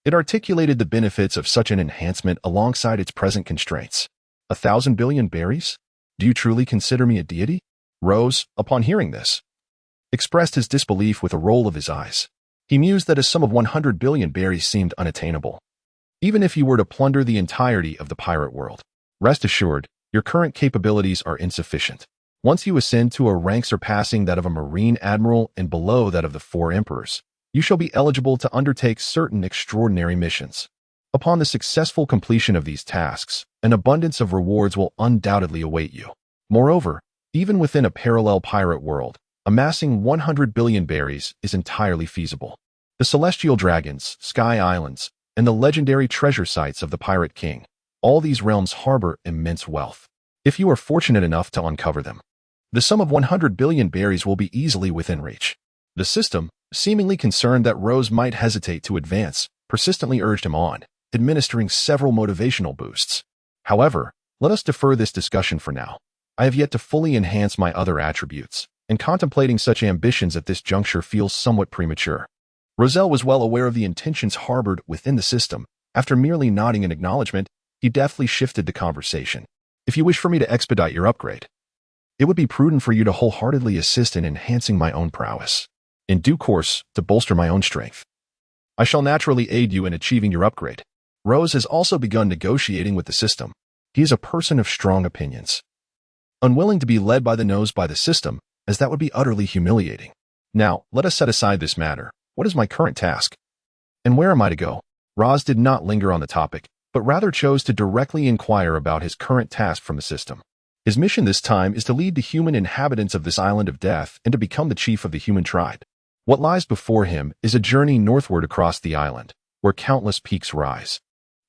it articulated the benefits of such an enhancement alongside its present constraints. 1,000 billion berries? Do you truly consider me a deity? Rose, upon hearing this, expressed his disbelief with a roll of his eyes. He mused that a sum of 100 billion berries seemed unattainable, even if you were to plunder the entirety of the pirate world. Rest assured, your current capabilities are insufficient. Once you ascend to a rank surpassing that of a marine admiral and below that of the four emperors, you shall be eligible to undertake certain extraordinary missions. Upon the successful completion of these tasks, an abundance of rewards will undoubtedly await you. Moreover, even within a parallel pirate world, amassing 100 billion berries is entirely feasible. The celestial dragons, sky islands, and the legendary treasure sites of the Pirate King, all these realms harbor immense wealth. If you are fortunate enough to uncover them, the sum of 100 billion berries will be easily within reach. The system, seemingly concerned that Rose might hesitate to advance, persistently urged him on, administering several motivational boosts. However, let us defer this discussion for now. I have yet to fully enhance my other attributes, and contemplating such ambitions at this juncture feels somewhat premature. Roselle was well aware of the intentions harbored within the system. After merely nodding in acknowledgement, he deftly shifted the conversation. If you wish for me to expedite your upgrade, it would be prudent for you to wholeheartedly assist in enhancing my own prowess. In due course, to bolster my own strength, I shall naturally aid you in achieving your upgrade. Rose has also begun negotiating with the system. He is a person of strong opinions, unwilling to be led by the nose by the system, as that would be utterly humiliating. Now, let us set aside this matter. What is my current task? And where am I to go? Roz did not linger on the topic, but rather chose to directly inquire about his current task from the system. His mission this time is to lead the human inhabitants of this island of death and to become the chief of the human tribe. What lies before him is a journey northward across the island, where countless peaks rise.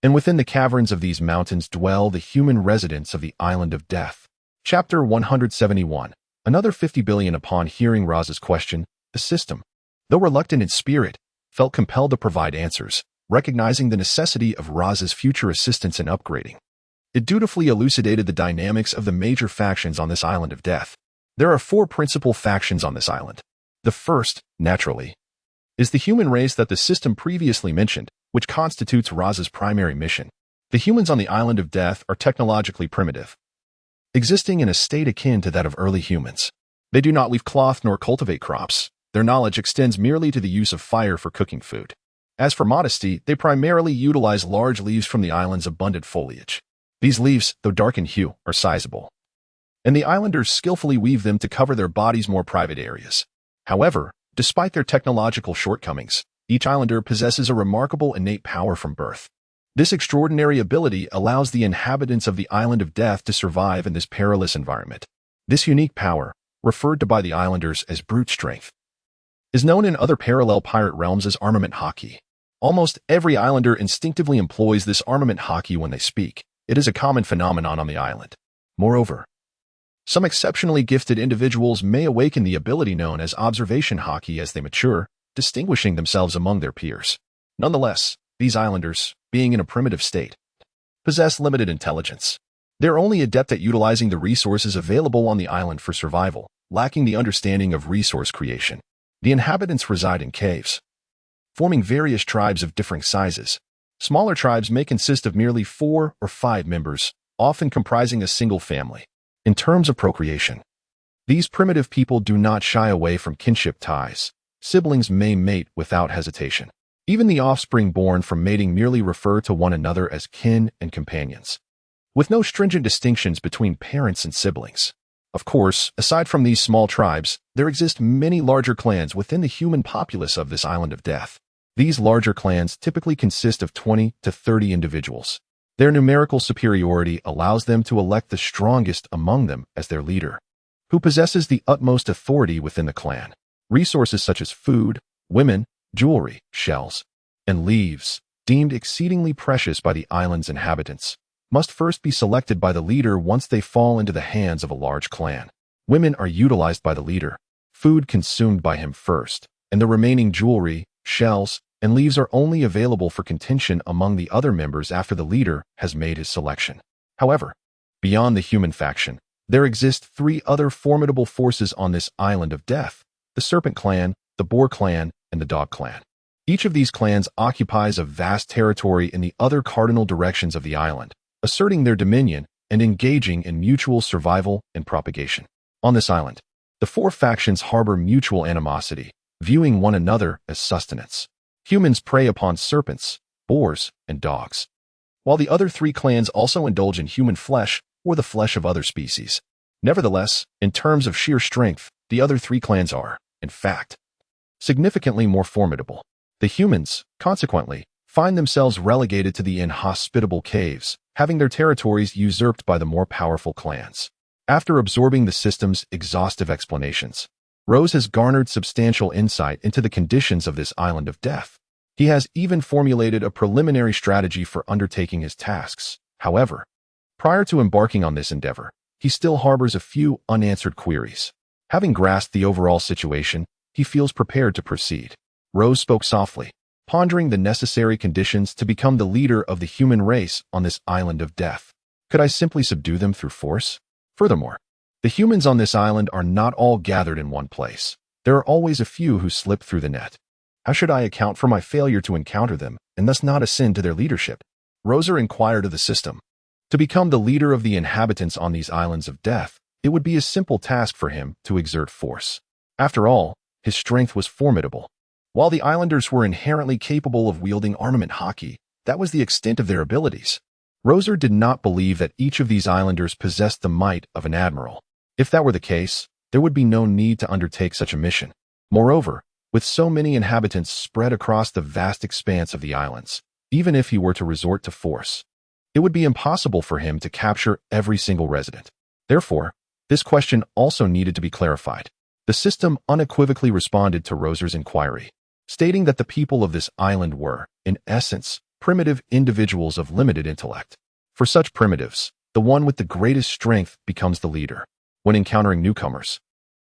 And within the caverns of these mountains dwell the human residents of the island of death. Chapter 171. Another 50 billion. Upon hearing Roz's question, the system, though reluctant in spirit, felt compelled to provide answers, recognizing the necessity of Roz's future assistance in upgrading. It dutifully elucidated the dynamics of the major factions on this island of death. There are 4 principal factions on this island. The first, naturally, is the human race that the system previously mentioned, which constitutes Roz's primary mission. The humans on the island of death are technologically primitive, existing in a state akin to that of early humans. They do not weave cloth nor cultivate crops. Their knowledge extends merely to the use of fire for cooking food. As for modesty, they primarily utilize large leaves from the island's abundant foliage. These leaves, though dark in hue, are sizable, and the islanders skillfully weave them to cover their bodies' more private areas. However, despite their technological shortcomings, each islander possesses a remarkable innate power from birth. This extraordinary ability allows the inhabitants of the Island of Death to survive in this perilous environment. This unique power, referred to by the islanders as brute strength, is known in other parallel pirate realms as armament haki. Almost every islander instinctively employs this armament haki when they speak. It is a common phenomenon on the island. Moreover, some exceptionally gifted individuals may awaken the ability known as observation haki as they mature, distinguishing themselves among their peers. Nonetheless, these islanders, being in a primitive state, possess limited intelligence. They're only adept at utilizing the resources available on the island for survival, lacking the understanding of resource creation. The inhabitants reside in caves, forming various tribes of differing sizes. Smaller tribes may consist of merely 4 or 5 members, often comprising a single family. In terms of procreation, these primitive people do not shy away from kinship ties. Siblings may mate without hesitation. Even the offspring born from mating merely refer to one another as kin and companions, with no stringent distinctions between parents and siblings. Of course, aside from these small tribes, there exist many larger clans within the human populace of this Island of Death. These larger clans typically consist of 20 to 30 individuals. Their numerical superiority allows them to elect the strongest among them as their leader, who possesses the utmost authority within the clan. Resources such as food, women, jewelry, shells, and leaves, deemed exceedingly precious by the island's inhabitants, must first be selected by the leader once they fall into the hands of a large clan. Women are utilized by the leader, food consumed by him first, and the remaining jewelry, shells, and leaves are only available for contention among the other members after the leader has made his selection. However, beyond the human faction, there exist 3 other formidable forces on this Island of Death: the Serpent Clan, the Boar Clan, and the Dog Clan. Each of these clans occupies a vast territory in the other cardinal directions of the island, asserting their dominion and engaging in mutual survival and propagation. On this island, the 4 factions harbor mutual animosity, viewing one another as sustenance. Humans prey upon serpents, boars, and dogs, while the other 3 clans also indulge in human flesh or the flesh of other species. Nevertheless, in terms of sheer strength, the other 3 clans are, in fact, significantly more formidable. The humans, consequently, find themselves relegated to the inhospitable caves, having their territories usurped by the more powerful clans. After absorbing the system's exhaustive explanations, Rose has garnered substantial insight into the conditions of this Island of Death. He has even formulated a preliminary strategy for undertaking his tasks. However, prior to embarking on this endeavor, he still harbors a few unanswered queries. Having grasped the overall situation, he feels prepared to proceed. Rose spoke softly, pondering the necessary conditions to become the leader of the human race on this Island of Death. Could I simply subdue them through force? Furthermore, the humans on this island are not all gathered in one place. There are always a few who slip through the net. How should I account for my failure to encounter them and thus not ascend to their leadership? Rosa inquired of the system. To become the leader of the inhabitants on these islands of death, it would be a simple task for him to exert force. After all, his strength was formidable. While the islanders were inherently capable of wielding armament haki, that was the extent of their abilities. Roser did not believe that each of these islanders possessed the might of an admiral. If that were the case, there would be no need to undertake such a mission. Moreover, with so many inhabitants spread across the vast expanse of the islands, even if he were to resort to force, it would be impossible for him to capture every single resident. Therefore, this question also needed to be clarified. The system unequivocally responded to Roser's inquiry, stating that the people of this island were, in essence, primitive individuals of limited intellect. For such primitives, the one with the greatest strength becomes the leader. When encountering newcomers,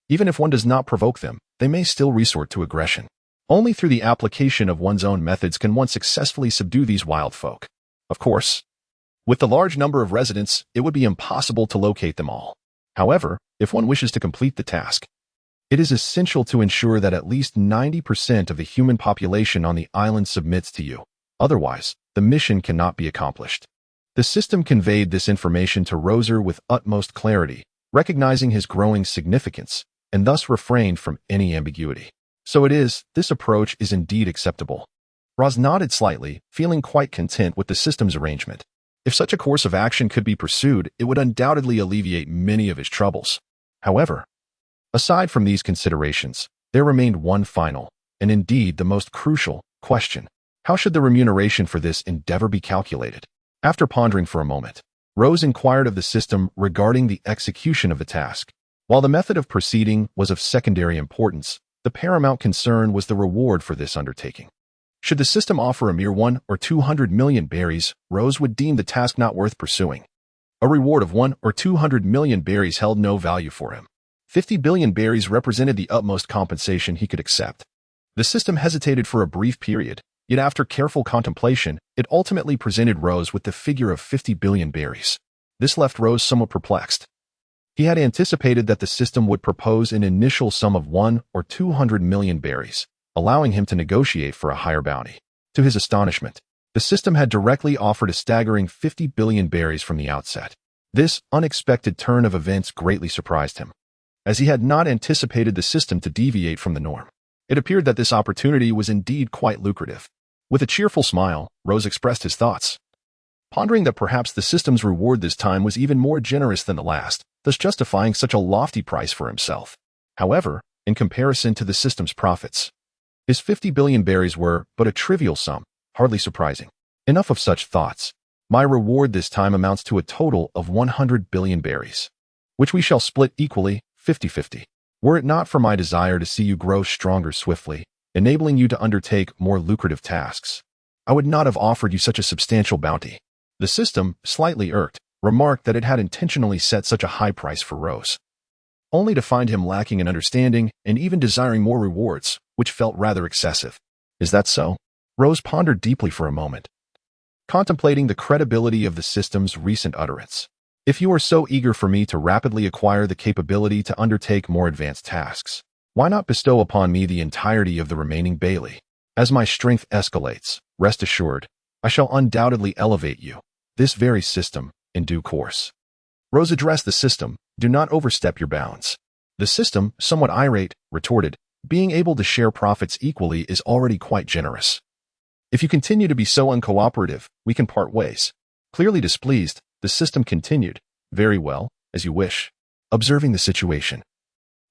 even if one does not provoke them, they may still resort to aggression. Only through the application of one's own methods can one successfully subdue these wild folk. Of course, with the large number of residents, it would be impossible to locate them all. However, if one wishes to complete the task, it is essential to ensure that at least 90% of the human population on the island submits to you. Otherwise, the mission cannot be accomplished. The system conveyed this information to Roser with utmost clarity, recognizing his growing significance, and thus refrained from any ambiguity. So it is, this approach is indeed acceptable. Roz nodded slightly, feeling quite content with the system's arrangement. If such a course of action could be pursued, it would undoubtedly alleviate many of his troubles. However, aside from these considerations, there remained one final, and indeed the most crucial, question. How should the remuneration for this endeavor be calculated? After pondering for a moment, Rose inquired of the system regarding the execution of the task. While the method of proceeding was of secondary importance, the paramount concern was the reward for this undertaking. Should the system offer a mere 1 or 200 million berries, Rose would deem the task not worth pursuing. A reward of 1 or 200 million berries held no value for him. 50 billion berries represented the utmost compensation he could accept. The system hesitated for a brief period, yet after careful contemplation, it ultimately presented Rose with the figure of 50 billion berries. This left Rose somewhat perplexed. He had anticipated that the system would propose an initial sum of 1 or 200 million berries, allowing him to negotiate for a higher bounty. To his astonishment, the system had directly offered a staggering 50 billion berries from the outset. This unexpected turn of events greatly surprised him, as he had not anticipated the system to deviate from the norm. It appeared that this opportunity was indeed quite lucrative. With a cheerful smile, Rose expressed his thoughts, pondering that perhaps the system's reward this time was even more generous than the last, thus justifying such a lofty price for himself. However, in comparison to the system's profits, his 50 billion berries were but a trivial sum, hardly surprising. Enough of such thoughts. My reward this time amounts to a total of 100 billion berries, which we shall split equally, 50-50. Were it not for my desire to see you grow stronger swiftly, enabling you to undertake more lucrative tasks, I would not have offered you such a substantial bounty. The system, slightly irked, remarked that it had intentionally set such a high price for Rose, only to find him lacking in understanding and even desiring more rewards, which felt rather excessive. Is that so? Rose pondered deeply for a moment, contemplating the credibility of the system's recent utterance. If you are so eager for me to rapidly acquire the capability to undertake more advanced tasks, why not bestow upon me the entirety of the remaining Bailey? As my strength escalates, rest assured, I shall undoubtedly elevate you, this very system, in due course. Rose addressed the system, do not overstep your bounds. The system, somewhat irate, retorted, being able to share profits equally is already quite generous. If you continue to be so uncooperative, we can part ways. Clearly displeased, the system continued, very well, as you wish. Observing the situation,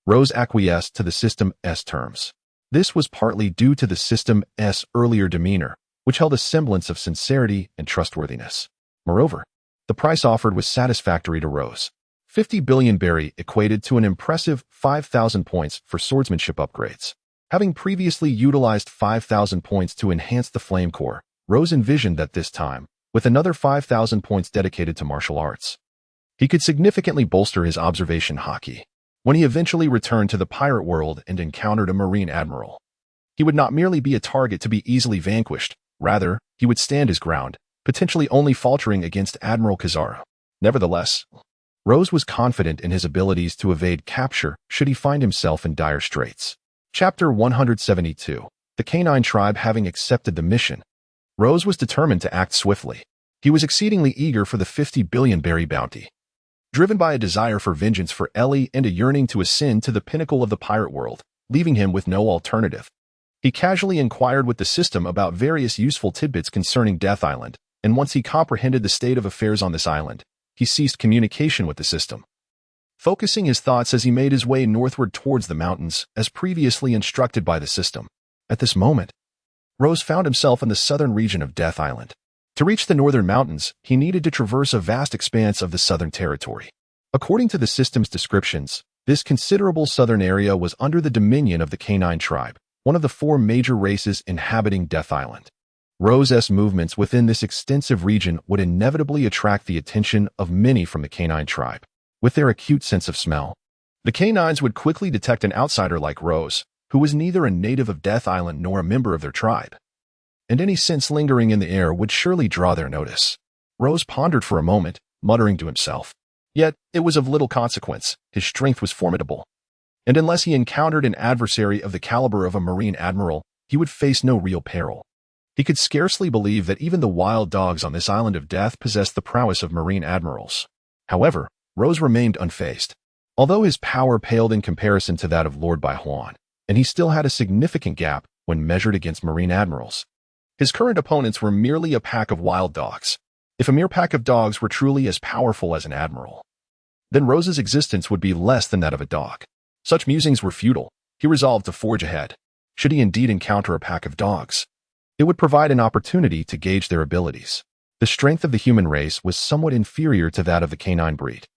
Rose acquiesced to the system's terms. This was partly due to the system's earlier demeanor, which held a semblance of sincerity and trustworthiness. Moreover, the price offered was satisfactory to Rose. 50 billion berry equated to an impressive 5,000 points for swordsmanship upgrades. Having previously utilized 5,000 points to enhance the flame core, Rose envisioned that this time, with another 5,000 points dedicated to martial arts, he could significantly bolster his observation haki. When he eventually returned to the pirate world and encountered a marine admiral, he would not merely be a target to be easily vanquished, rather, he would stand his ground, potentially only faltering against Admiral Kizaru. Nevertheless, Rose was confident in his abilities to evade capture should he find himself in dire straits. Chapter 172. The Canine Tribe having accepted the mission, Rose was determined to act swiftly. He was exceedingly eager for the 50 billion berry bounty. Driven by a desire for vengeance for Ellie and a yearning to ascend to the pinnacle of the pirate world, leaving him with no alternative, he casually inquired with the system about various useful tidbits concerning Death Island, and once he comprehended the state of affairs on this island, he ceased communication with the system, focusing his thoughts as he made his way northward towards the mountains, as previously instructed by the system. At this moment, Rose found himself in the southern region of Death Island. To reach the northern mountains, he needed to traverse a vast expanse of the southern territory. According to the system's descriptions, this considerable southern area was under the dominion of the Canine Tribe, one of the 4 major races inhabiting Death Island. Rose's movements within this extensive region would inevitably attract the attention of many from the Canine Tribe. With their acute sense of smell, the canines would quickly detect an outsider like Rose, who was neither a native of Death Island nor a member of their tribe, and any scents lingering in the air would surely draw their notice. Rose pondered for a moment, muttering to himself. Yet, it was of little consequence. His strength was formidable, and unless he encountered an adversary of the caliber of a marine admiral, he would face no real peril. He could scarcely believe that even the wild dogs on this island of death possessed the prowess of marine admirals. However, Rose remained unfazed. Although his power paled in comparison to that of Lord Baihuan, and he still had a significant gap when measured against marine admirals, his current opponents were merely a pack of wild dogs. If a mere pack of dogs were truly as powerful as an admiral, then Rose's existence would be less than that of a dog. Such musings were futile. He resolved to forge ahead. Should he indeed encounter a pack of dogs, It would provide an opportunity to gauge their abilities. The strength of the human race was somewhat inferior to that of the canine breed.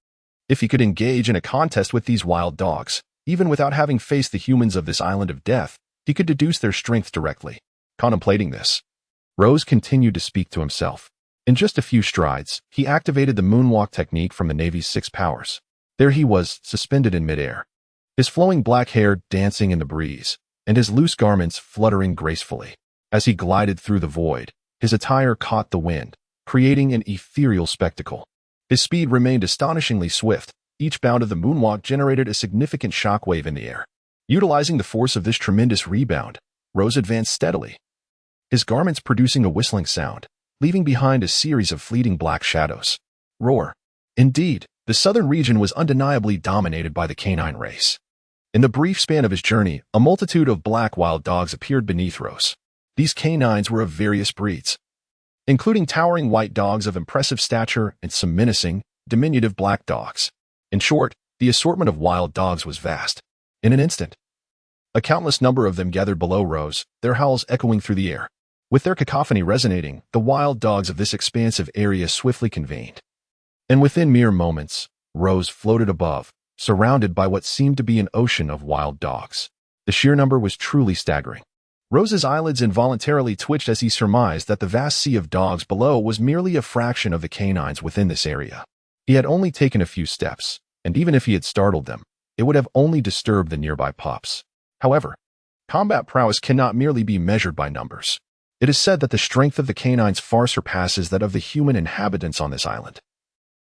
If he could engage in a contest with these wild dogs, even without having faced the humans of this island of death, he could deduce their strength directly. Contemplating this, Rose continued to speak to himself. In just a few strides, he activated the moonwalk technique from the Navy's 6 powers. There he was, suspended in midair, his flowing black hair dancing in the breeze, and his loose garments fluttering gracefully. As he glided through the void, his attire caught the wind, creating an ethereal spectacle. His speed remained astonishingly swift. Each bound of the moonwalk generated a significant shockwave in the air. Utilizing the force of this tremendous rebound, Rose advanced steadily, his garments producing a whistling sound, leaving behind a series of fleeting black shadows. Roar. Indeed, the southern region was undeniably dominated by the canine race. In the brief span of his journey, a multitude of black wild dogs appeared beneath Rose. These canines were of various breeds, including towering white dogs of impressive stature and some menacing, diminutive black dogs. In short, the assortment of wild dogs was vast. In an instant, a countless number of them gathered below Rose, their howls echoing through the air. With their cacophony resonating, the wild dogs of this expansive area swiftly convened. And within mere moments, Rose floated above, surrounded by what seemed to be an ocean of wild dogs. The sheer number was truly staggering. Rose's eyelids involuntarily twitched as he surmised that the vast sea of dogs below was merely a fraction of the canines within this area. He had only taken a few steps, and even if he had startled them, it would have only disturbed the nearby pups. However, combat prowess cannot merely be measured by numbers. It is said that the strength of the canines far surpasses that of the human inhabitants on this island.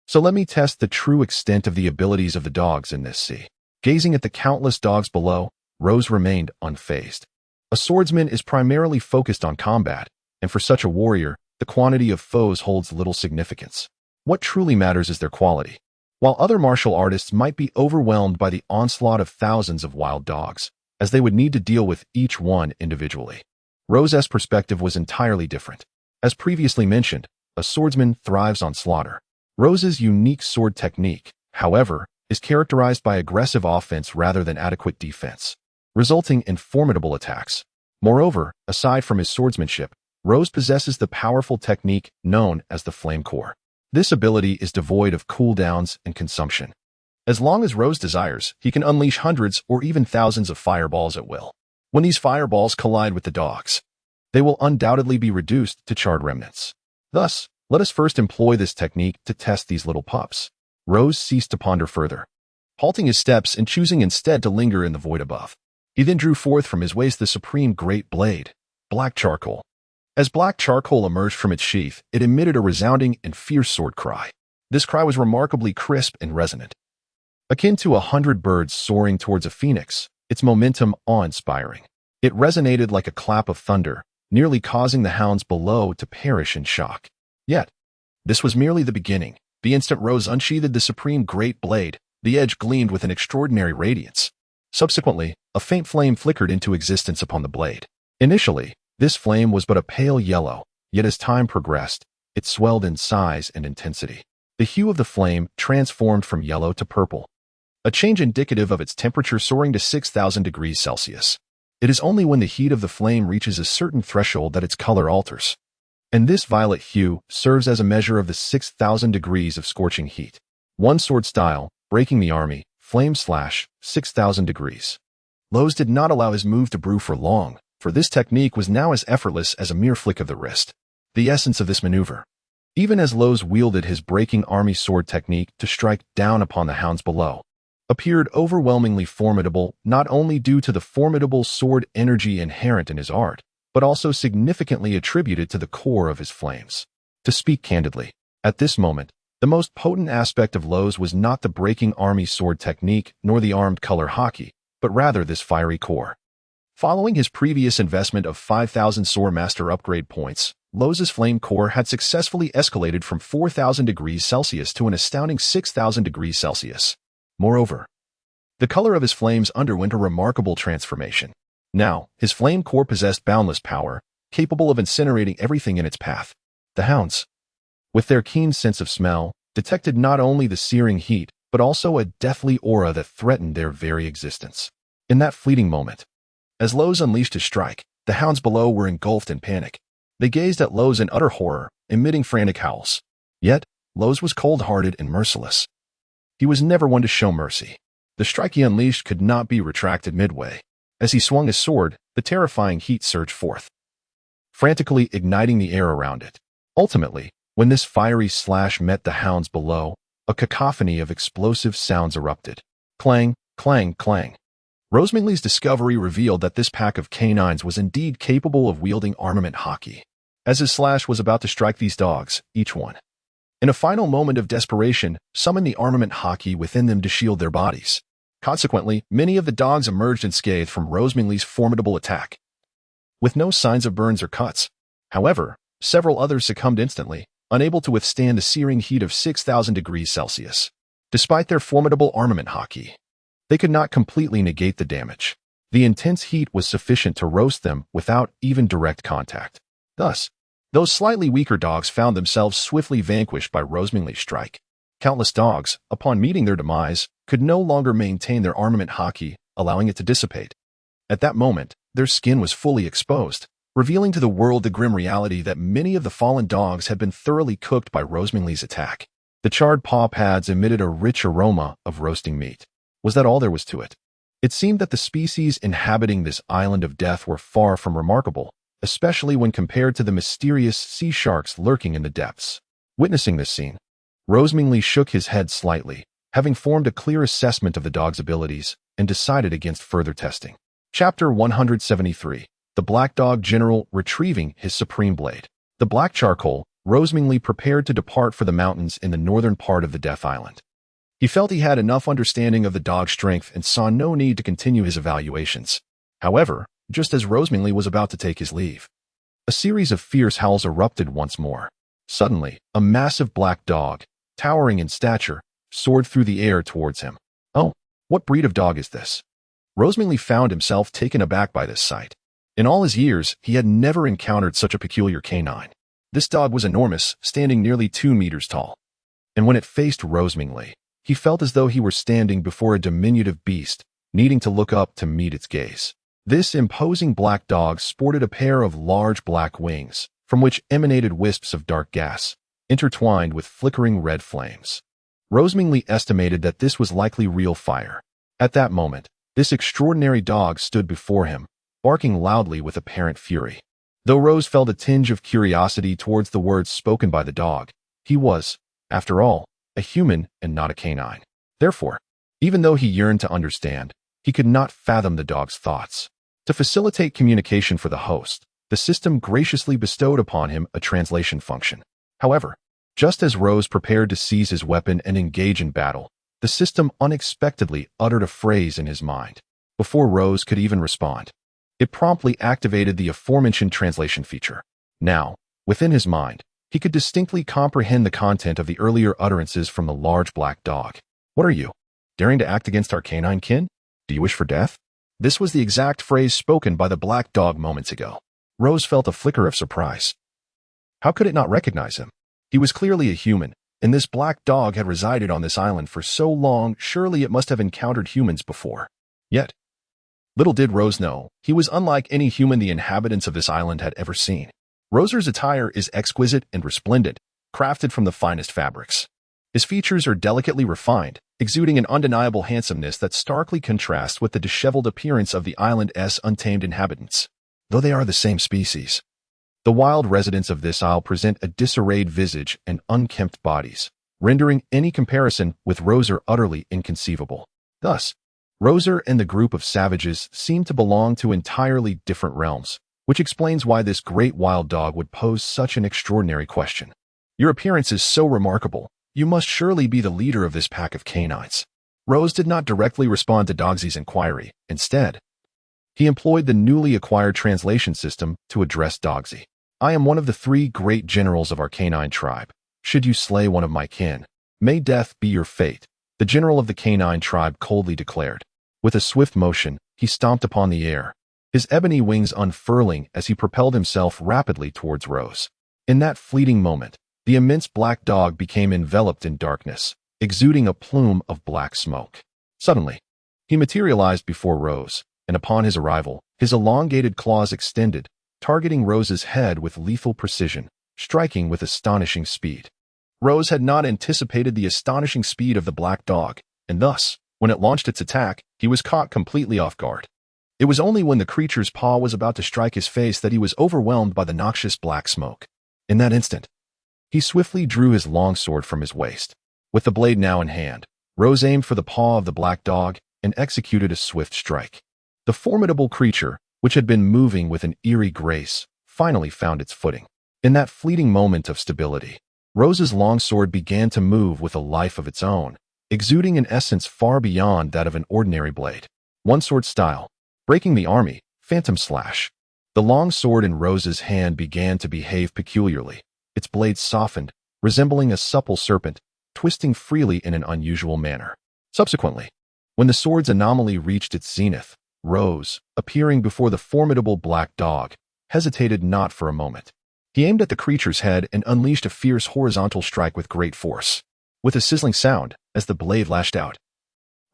So let me test the true extent of the abilities of the dogs in this sea. Gazing at the countless dogs below, Rose remained unfazed. A swordsman is primarily focused on combat, and for such a warrior, the quantity of foes holds little significance. What truly matters is their quality. While other martial artists might be overwhelmed by the onslaught of thousands of wild dogs, as they would need to deal with each one individually, Rose's perspective was entirely different. As previously mentioned, a swordsman thrives on slaughter. Rose's unique sword technique, however, is characterized by aggressive offense rather than adequate defense, resulting in formidable attacks. Moreover, aside from his swordsmanship, Rose possesses the powerful technique known as the flame core. This ability is devoid of cooldowns and consumption. As long as Rose desires, he can unleash hundreds or even thousands of fireballs at will. When these fireballs collide with the dogs, they will undoubtedly be reduced to charred remnants. Thus, let us first employ this technique to test these little pups. Rose ceased to ponder further, halting his steps and choosing instead to linger in the void above. He then drew forth from his waist the supreme great blade, black charcoal. As black charcoal emerged from its sheath, it emitted a resounding and fierce sword cry. This cry was remarkably crisp and resonant. Akin to 100 birds soaring towards a phoenix, its momentum awe-inspiring. It resonated like a clap of thunder, nearly causing the hounds below to perish in shock. Yet, this was merely the beginning. The instant Rose unsheathed the supreme great blade, the edge gleamed with an extraordinary radiance. Subsequently, a faint flame flickered into existence upon the blade. Initially, this flame was but a pale yellow, yet as time progressed, it swelled in size and intensity. The hue of the flame transformed from yellow to purple, a change indicative of its temperature soaring to 6,000 degrees Celsius. It is only when the heat of the flame reaches a certain threshold that its color alters. And this violet hue serves as a measure of the 6,000 degrees of scorching heat. One sword style, breaking the army, flame slash, 6,000 degrees. Rose did not allow his move to brew for long, for this technique was now as effortless as a mere flick of the wrist. The essence of this maneuver. Even as Rose wielded his breaking army sword technique to strike down upon the hounds below, appeared overwhelmingly formidable not only due to the formidable sword energy inherent in his art, but also significantly attributed to the core of his flames. To speak candidly, at this moment, the most potent aspect of Rose was not the breaking army sword technique nor the armed color hockey, but rather this fiery core. Following his previous investment of 5,000 Swordmaster upgrade points, Rose's flame core had successfully escalated from 4,000 degrees Celsius to an astounding 6,000 degrees Celsius. Moreover, the color of his flames underwent a remarkable transformation. Now, his flame core possessed boundless power, capable of incinerating everything in its path. The hounds, with their keen sense of smell, detected not only the searing heat, but also a deathly aura that threatened their very existence. In that fleeting moment, as Rose unleashed his strike, the hounds below were engulfed in panic. They gazed at Lowe's in utter horror, emitting frantic howls. Yet, Lowe's was cold-hearted and merciless. He was never one to show mercy. The strike he unleashed could not be retracted midway. As he swung his sword, the terrifying heat surged forth, frantically igniting the air around it. Ultimately, when this fiery slash met the hounds below, a cacophony of explosive sounds erupted. Clang, clang, clang. Rosemingley's discovery revealed that this pack of canines was indeed capable of wielding armament hockey. As his slash was about to strike these dogs, each one, in a final moment of desperation, summoned the armament hockey within them to shield their bodies. Consequently, many of the dogs emerged unscathed from Rosemingley's formidable attack, with no signs of burns or cuts. However, several others succumbed instantly, unable to withstand the searing heat of 6,000 degrees Celsius. Despite their formidable armament hockey, they could not completely negate the damage. The intense heat was sufficient to roast them without even direct contact. Thus, those slightly weaker dogs found themselves swiftly vanquished by Rosemingley's strike. Countless dogs, upon meeting their demise, could no longer maintain their armament hockey, allowing it to dissipate. At that moment, their skin was fully exposed, revealing to the world the grim reality that many of the fallen dogs had been thoroughly cooked by Rosemingley's attack. The charred paw pads emitted a rich aroma of roasting meat. Was that all there was to it? It seemed that the species inhabiting this island of death were far from remarkable, especially when compared to the mysterious sea sharks lurking in the depths. Witnessing this scene, Rosemingley shook his head slightly, having formed a clear assessment of the dog's abilities, and decided against further testing. Chapter 173. The Black Dog General Retrieving His Supreme Blade. The black charcoal, Rosemingley prepared to depart for the mountains in the northern part of the Death Island. He felt he had enough understanding of the dog's strength and saw no need to continue his evaluations. However, just as Rosemingley was about to take his leave, a series of fierce howls erupted once more. Suddenly, a massive black dog, towering in stature, soared through the air towards him. Oh, what breed of dog is this? Rosemingley found himself taken aback by this sight. In all his years, he had never encountered such a peculiar canine. This dog was enormous, standing nearly 2 meters tall. And when it faced Rosemingley, he felt as though he were standing before a diminutive beast, needing to look up to meet its gaze. This imposing black dog sported a pair of large black wings, from which emanated wisps of dark gas, intertwined with flickering red flames. Rosemingley estimated that this was likely real fire. At that moment, this extraordinary dog stood before him, barking loudly with apparent fury. Though Rose felt a tinge of curiosity towards the words spoken by the dog, he was, after all, a human and not a canine. Therefore, even though he yearned to understand, he could not fathom the dog's thoughts. To facilitate communication for the host, the system graciously bestowed upon him a translation function. However, just as Rose prepared to seize his weapon and engage in battle, the system unexpectedly uttered a phrase in his mind. Before Rose could even respond, it promptly activated the aforementioned translation feature. Now, within his mind, he could distinctly comprehend the content of the earlier utterances from the large black dog. What are you, daring to act against our canine kin? Do you wish for death? This was the exact phrase spoken by the black dog moments ago. Rose felt a flicker of surprise. How could it not recognize him? He was clearly a human, and this black dog had resided on this island for so long, surely it must have encountered humans before. Yet, little did Rose know, he was unlike any human the inhabitants of this island had ever seen. Roser's attire is exquisite and resplendent, crafted from the finest fabrics. His features are delicately refined, exuding an undeniable handsomeness that starkly contrasts with the disheveled appearance of the island's untamed inhabitants. Though they are the same species, the wild residents of this isle present a disarrayed visage and unkempt bodies, rendering any comparison with Roser utterly inconceivable. Thus, Roser and the group of savages seem to belong to entirely different realms, which explains why this great wild dog would pose such an extraordinary question. Your appearance is so remarkable. You must surely be the leader of this pack of canines. Rose did not directly respond to Dogsy's inquiry. Instead, he employed the newly acquired translation system to address Dogsy. I am one of the 3 great generals of our canine tribe. Should you slay one of my kin, may death be your fate, the general of the canine tribe coldly declared. With a swift motion, he stomped upon the air, his ebony wings unfurling as he propelled himself rapidly towards Rose. In that fleeting moment, the immense black dog became enveloped in darkness, exuding a plume of black smoke. Suddenly, he materialized before Rose, and upon his arrival, his elongated claws extended, targeting Rose's head with lethal precision, striking with astonishing speed. Rose had not anticipated the astonishing speed of the black dog, and thus, when it launched its attack, he was caught completely off guard. It was only when the creature's paw was about to strike his face that he was overwhelmed by the noxious black smoke. In that instant, he swiftly drew his long sword from his waist. With the blade now in hand, Rose aimed for the paw of the black dog and executed a swift strike. The formidable creature, which had been moving with an eerie grace, finally found its footing. In that fleeting moment of stability, Rose's long sword began to move with a life of its own, exuding an essence far beyond that of an ordinary blade. One sword style, breaking the army, phantom slash. The long sword in Rose's hand began to behave peculiarly. Its blade softened, resembling a supple serpent, twisting freely in an unusual manner. Subsequently, when the sword's anomaly reached its zenith, Rose, appearing before the formidable black dog, hesitated not for a moment. He aimed at the creature's head and unleashed a fierce horizontal strike with great force. With a sizzling sound, as the blade lashed out,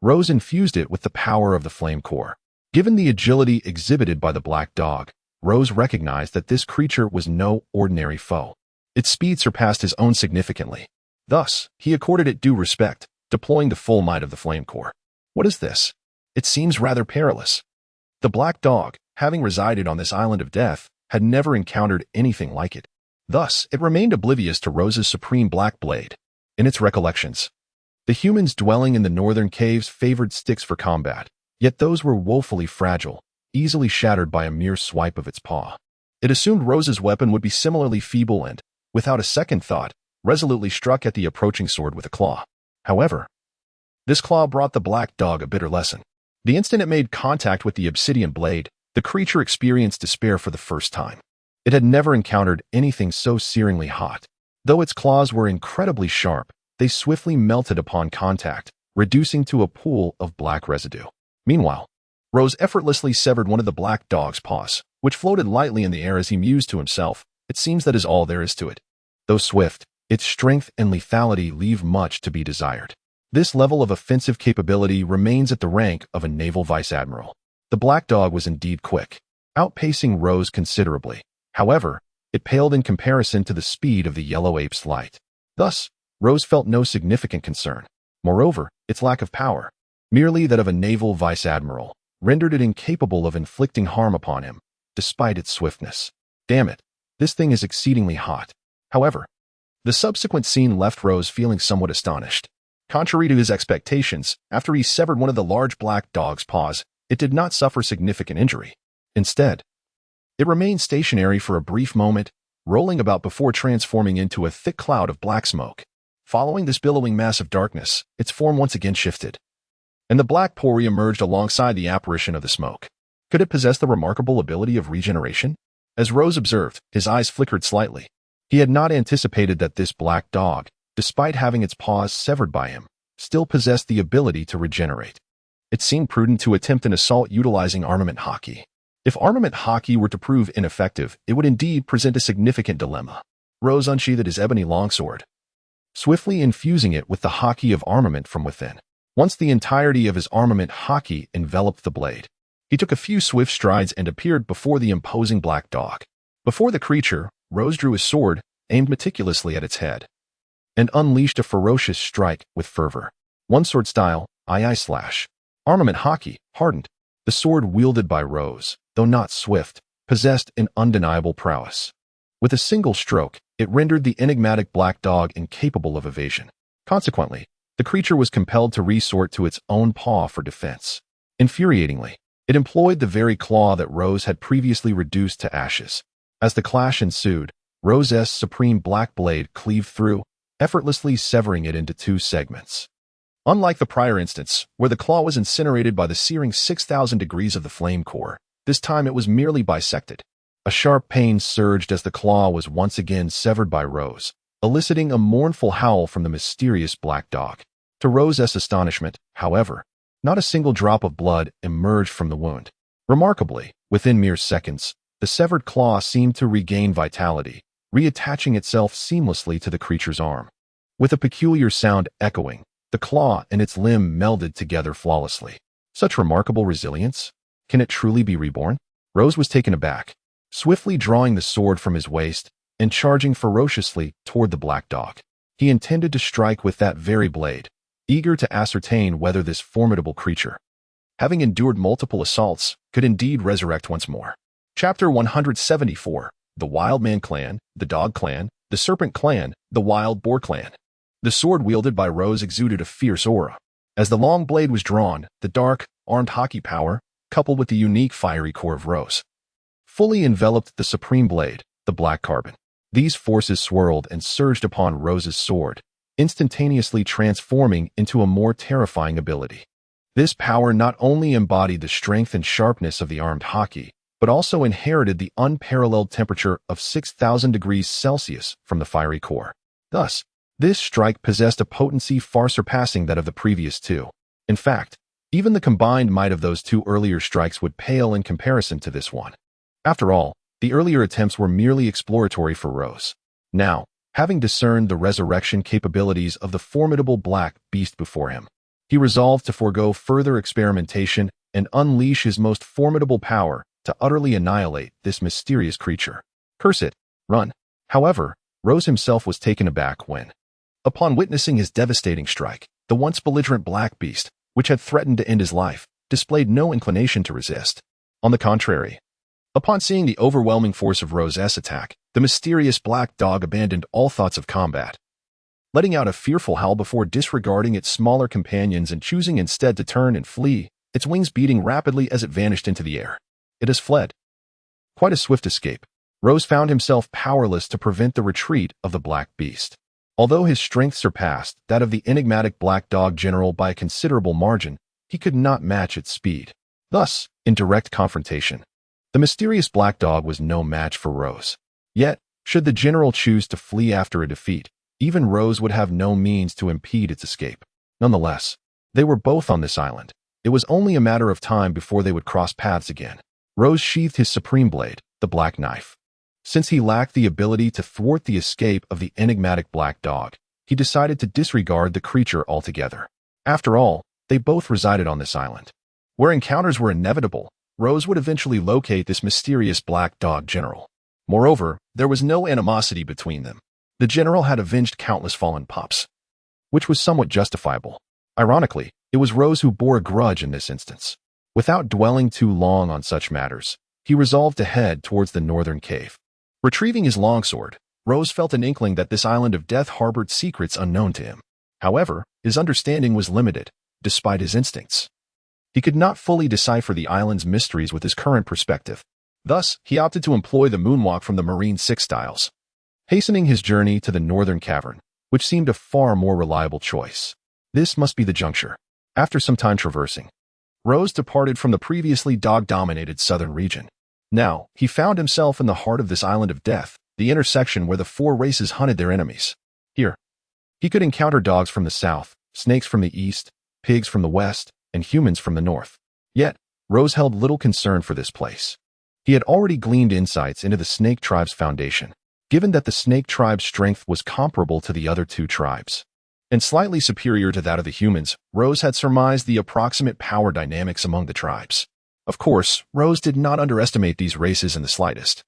Rose infused it with the power of the flame core. Given the agility exhibited by the black dog, Rose recognized that this creature was no ordinary foe. Its speed surpassed his own significantly. Thus, he accorded it due respect, deploying the full might of the flame core. What is this? It seems rather perilous. The black dog, having resided on this island of death, had never encountered anything like it. Thus, it remained oblivious to Rose's supreme black blade. In its recollections, the humans dwelling in the northern caves favored sticks for combat, yet those were woefully fragile, easily shattered by a mere swipe of its paw. It assumed Rose's weapon would be similarly feeble and, without a second thought, resolutely struck at the approaching sword with a claw. However, this claw brought the black dog a bitter lesson. The instant it made contact with the obsidian blade, the creature experienced despair for the first time. It had never encountered anything so searingly hot. Though its claws were incredibly sharp, they swiftly melted upon contact, reducing to a pool of black residue. Meanwhile, Rose effortlessly severed one of the black dog's paws, which floated lightly in the air as he mused to himself. It seems that is all there is to it. Though swift, its strength and lethality leave much to be desired. This level of offensive capability remains at the rank of a naval vice admiral. The black dog was indeed quick, outpacing Rose considerably. However, it paled in comparison to the speed of the yellow ape's light. Thus, Rose felt no significant concern. Moreover, its lack of power, merely that of a naval vice admiral, rendered it incapable of inflicting harm upon him, despite its swiftness. Damn it, this thing is exceedingly hot. However, the subsequent scene left Rose feeling somewhat astonished. Contrary to his expectations, after he severed one of the large black dog's paws, it did not suffer significant injury. Instead, it remained stationary for a brief moment, rolling about before transforming into a thick cloud of black smoke. Following this billowing mass of darkness, its form once again shifted, and the black paw emerged alongside the apparition of the smoke. Could it possess the remarkable ability of regeneration? As Rose observed, his eyes flickered slightly. He had not anticipated that this black dog, despite having its paws severed by him, still possessed the ability to regenerate. It seemed prudent to attempt an assault utilizing armament hockey. If armament hockey were to prove ineffective, it would indeed present a significant dilemma. Rose unsheathed his ebony longsword, swiftly infusing it with the hockey of armament from within. Once the entirety of his armament hockey enveloped the blade, he took a few swift strides and appeared before the imposing black dog. Before the creature, Rose drew his sword, aimed meticulously at its head, and unleashed a ferocious strike with fervor. One sword style, II slash. Armament hockey, hardened. The sword wielded by Rose, though not swift, possessed an undeniable prowess. With a single stroke, it rendered the enigmatic black dog incapable of evasion. Consequently, the creature was compelled to resort to its own paw for defense. Infuriatingly, it employed the very claw that Rose had previously reduced to ashes. As the clash ensued, Rose's supreme black blade cleaved through, effortlessly severing it into two segments. Unlike the prior instance, where the claw was incinerated by the searing 6,000 degrees of the flame core, this time it was merely bisected. A sharp pain surged as the claw was once again severed by Rose, eliciting a mournful howl from the mysterious black dog. To Rose's astonishment, however, not a single drop of blood emerged from the wound. Remarkably, within mere seconds, the severed claw seemed to regain vitality, reattaching itself seamlessly to the creature's arm. With a peculiar sound echoing, the claw and its limb melded together flawlessly. Such remarkable resilience? Can it truly be reborn? Rose was taken aback. swiftly drawing the sword from his waist and charging ferociously toward the black dog. He intended to strike with that very blade, eager to ascertain whether this formidable creature, having endured multiple assaults, could indeed resurrect once more. Chapter 174. The Wildman Clan, the Dog Clan, the Serpent Clan, the Wild Boar Clan. The sword wielded by Rose exuded a fierce aura. As the long blade was drawn, the dark, armed hockey power, coupled with the unique fiery core of Rose, fully enveloped the supreme blade, the black carbon. These forces swirled and surged upon Rose's sword, instantaneously transforming into a more terrifying ability. This power not only embodied the strength and sharpness of the armed hockey, but also inherited the unparalleled temperature of 6,000 degrees Celsius from the fiery core. Thus, this strike possessed a potency far surpassing that of the previous two. In fact, even the combined might of those two earlier strikes would pale in comparison to this one. After all, the earlier attempts were merely exploratory for Rose. Now, having discerned the resurrection capabilities of the formidable black beast before him, he resolved to forego further experimentation and unleash his most formidable power to utterly annihilate this mysterious creature. Curse it, run. However, Rose himself was taken aback when, upon witnessing his devastating strike, the once belligerent black beast, which had threatened to end his life, displayed no inclination to resist. On the contrary, upon seeing the overwhelming force of Rose's attack, the mysterious black dog abandoned all thoughts of combat, letting out a fearful howl before disregarding its smaller companions and choosing instead to turn and flee, its wings beating rapidly as it vanished into the air. It has fled. Quite a swift escape. Rose found himself powerless to prevent the retreat of the black beast. Although his strength surpassed that of the enigmatic black dog general by a considerable margin, he could not match its speed. Thus, in direct confrontation, the mysterious black dog was no match for Rose. Yet, should the general choose to flee after a defeat, even Rose would have no means to impede its escape. Nonetheless, they were both on this island. It was only a matter of time before they would cross paths again. Rose sheathed his supreme blade, the black knife. Since he lacked the ability to thwart the escape of the enigmatic black dog, he decided to disregard the creature altogether. After all, they both resided on this island. Where encounters were inevitable, Rose would eventually locate this mysterious black dog general. Moreover, there was no animosity between them. The general had avenged countless fallen pups, which was somewhat justifiable. Ironically, it was Rose who bore a grudge in this instance. Without dwelling too long on such matters, he resolved to head towards the northern cave. Retrieving his longsword, Rose felt an inkling that this island of death harbored secrets unknown to him. However, his understanding was limited, despite his instincts. He could not fully decipher the island's mysteries with his current perspective. Thus, he opted to employ the moonwalk from the Marine 6 styles, hastening his journey to the northern cavern, which seemed a far more reliable choice. This must be the juncture. After some time traversing, Rose departed from the previously dog-dominated southern region. Now, he found himself in the heart of this island of death, the intersection where the four races hunted their enemies. Here, he could encounter dogs from the south, snakes from the east, pigs from the west, and humans from the north. Yet, Rose held little concern for this place. He had already gleaned insights into the snake tribe's foundation, given that the snake tribe's strength was comparable to the other two tribes, and slightly superior to that of the humans. Rose had surmised the approximate power dynamics among the tribes. Of course, Rose did not underestimate these races in the slightest.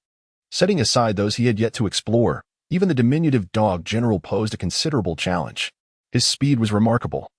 Setting aside those he had yet to explore, even the diminutive dog general posed a considerable challenge. His speed was remarkable,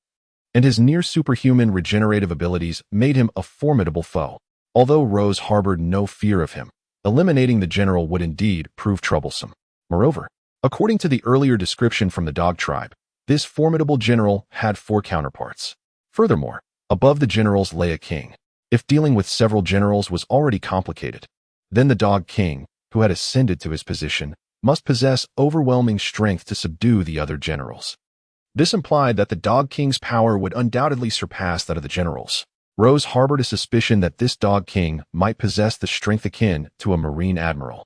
and his near-superhuman regenerative abilities made him a formidable foe. Although Rose harbored no fear of him, eliminating the general would indeed prove troublesome. Moreover, according to the earlier description from the dog tribe, this formidable general had 4 counterparts. Furthermore, above the generals lay a king. If dealing with several generals was already complicated, then the dog king, who had ascended to his position, must possess overwhelming strength to subdue the other generals. This implied that the dog king's power would undoubtedly surpass that of the generals. Rose harbored a suspicion that this dog king might possess the strength akin to a marine admiral.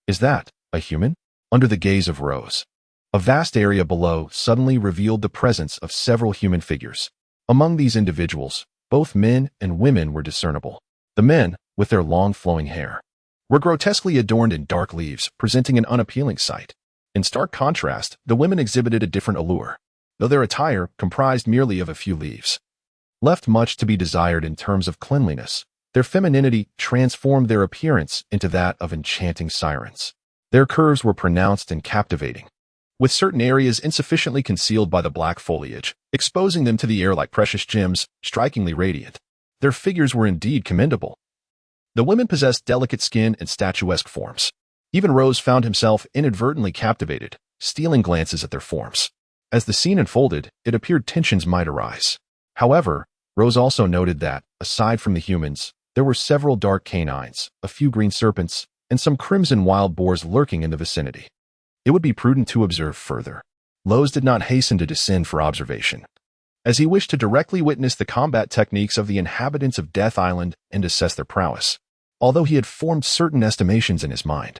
Is that a human? Under the gaze of Rose, a vast area below suddenly revealed the presence of several human figures. Among these individuals, both men and women were discernible. The men, with their long flowing hair, were grotesquely adorned in dark leaves, presenting an unappealing sight. In stark contrast, the women exhibited a different allure, though their attire, comprised merely of a few leaves, left much to be desired in terms of cleanliness. Their femininity transformed their appearance into that of enchanting sirens. Their curves were pronounced and captivating, with certain areas insufficiently concealed by the black foliage, exposing them to the air like precious gems, strikingly radiant. Their figures were indeed commendable. The women possessed delicate skin and statuesque forms. Even Rose found himself inadvertently captivated, stealing glances at their forms. As the scene unfolded, it appeared tensions might arise. However, Rose also noted that, aside from the humans, there were several dark canines, a few green serpents, and some crimson wild boars lurking in the vicinity. It would be prudent to observe further. Rose did not hasten to descend for observation, as he wished to directly witness the combat techniques of the inhabitants of Death Island and assess their prowess, although he had formed certain estimations in his mind.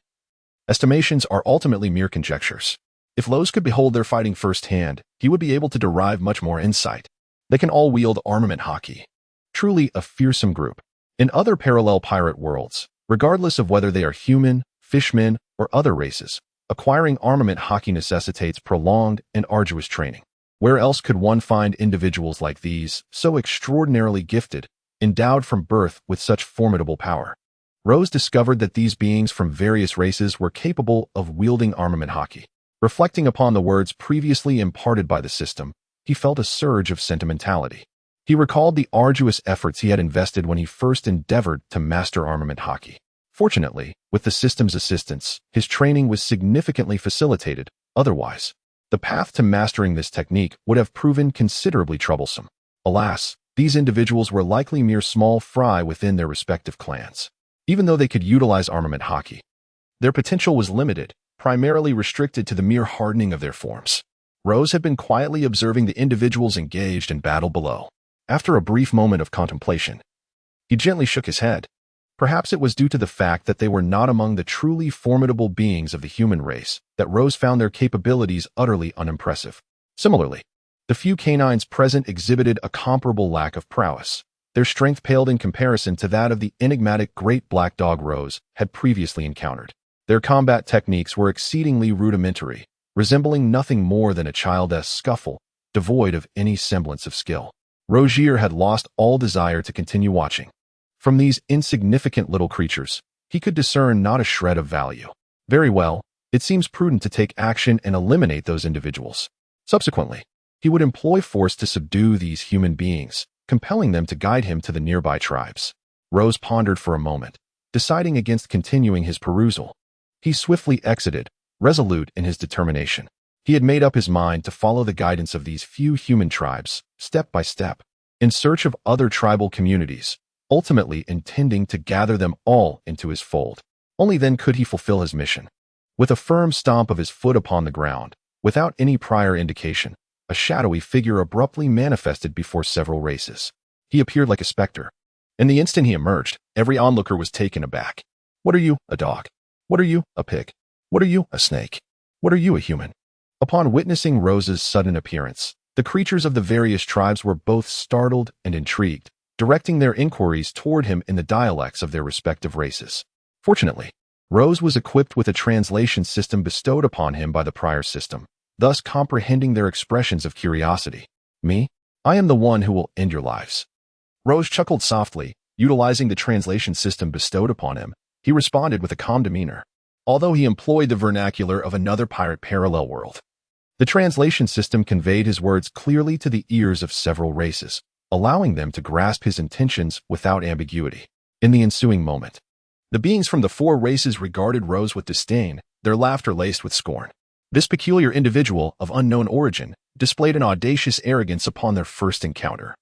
Estimations are ultimately mere conjectures. If Rose could behold their fighting firsthand, he would be able to derive much more insight. They can all wield armament hockey. Truly a fearsome group. In other parallel pirate worlds, regardless of whether they are human, fishmen, or other races, acquiring armament hockey necessitates prolonged and arduous training. Where else could one find individuals like these, so extraordinarily gifted, endowed from birth with such formidable power? Rose discovered that these beings from various races were capable of wielding armament hockey. Reflecting upon the words previously imparted by the system, he felt a surge of sentimentality. He recalled the arduous efforts he had invested when he first endeavored to master armament hockey. Fortunately, with the system's assistance, his training was significantly facilitated. Otherwise, the path to mastering this technique would have proven considerably troublesome. Alas, these individuals were likely mere small fry within their respective clans. Even though they could utilize armament hockey, their potential was limited, primarily restricted to the mere hardening of their forms. Rose had been quietly observing the individuals engaged in battle below. After a brief moment of contemplation, he gently shook his head. Perhaps it was due to the fact that they were not among the truly formidable beings of the human race that Rose found their capabilities utterly unimpressive. Similarly, the few canines present exhibited a comparable lack of prowess. Their strength paled in comparison to that of the enigmatic great black dog Rose had previously encountered. Their combat techniques were exceedingly rudimentary, resembling nothing more than a childish scuffle, devoid of any semblance of skill. Rozier had lost all desire to continue watching. From these insignificant little creatures, he could discern not a shred of value. Very well, it seems prudent to take action and eliminate those individuals. Subsequently, he would employ force to subdue these human beings, compelling them to guide him to the nearby tribes. Rose pondered for a moment, deciding against continuing his perusal. He swiftly exited, resolute in his determination. He had made up his mind to follow the guidance of these few human tribes, step by step, in search of other tribal communities, ultimately intending to gather them all into his fold. Only then could he fulfill his mission. With a firm stomp of his foot upon the ground, without any prior indication, a shadowy figure abruptly manifested before several races. He appeared like a specter. In the instant he emerged, every onlooker was taken aback. What are you, a dog? What are you, a pig? What are you, a snake? What are you, a human? Upon witnessing Rose's sudden appearance, the creatures of the various tribes were both startled and intrigued, directing their inquiries toward him in the dialects of their respective races. Fortunately, Rose was equipped with a translation system bestowed upon him by the prior system, thus comprehending their expressions of curiosity. Me? I am the one who will end your lives. Rose chuckled softly, utilizing the translation system bestowed upon him. He responded with a calm demeanor, although he employed the vernacular of another pirate parallel world. The translation system conveyed his words clearly to the ears of several races, allowing them to grasp his intentions without ambiguity. In the ensuing moment, the beings from the four races regarded Rose with disdain, their laughter laced with scorn. This peculiar individual of unknown origin displayed an audacious arrogance upon their first encounter.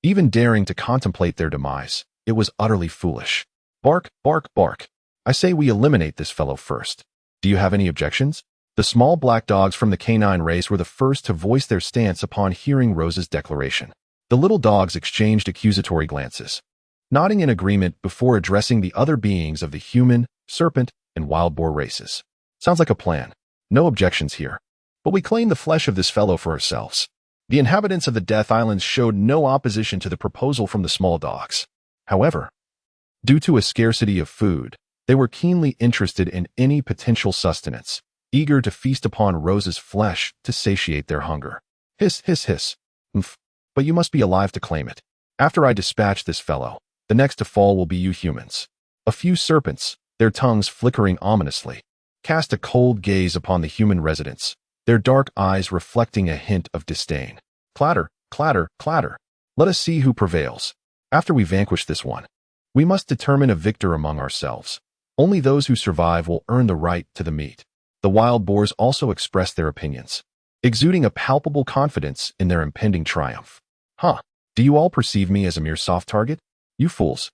Even daring to contemplate their demise, it was utterly foolish. Bark, bark, bark. I say we eliminate this fellow first. Do you have any objections? The small black dogs from the canine race were the first to voice their stance upon hearing Rose's declaration. The little dogs exchanged accusatory glances, nodding in agreement before addressing the other beings of the human, serpent, and wild boar races. Sounds like a plan. No objections here. But we claim the flesh of this fellow for ourselves. The inhabitants of the Death Islands showed no opposition to the proposal from the small dogs. However, due to a scarcity of food, they were keenly interested in any potential sustenance, eager to feast upon Rose's flesh to satiate their hunger. Hiss, hiss, hiss. But you must be alive to claim it. After I dispatch this fellow, The next to fall will be you humans. A few serpents, their tongues flickering ominously, cast a cold gaze upon the human residents, their dark eyes reflecting a hint of disdain. Clatter, clatter, clatter. Let us see who prevails. After we vanquish this one, we must determine a victor among ourselves. Only those who survive will earn the right to the meat. The wild boars also expressed their opinions, exuding a palpable confidence in their impending triumph. Huh, do you all perceive me as a mere soft target? You fools.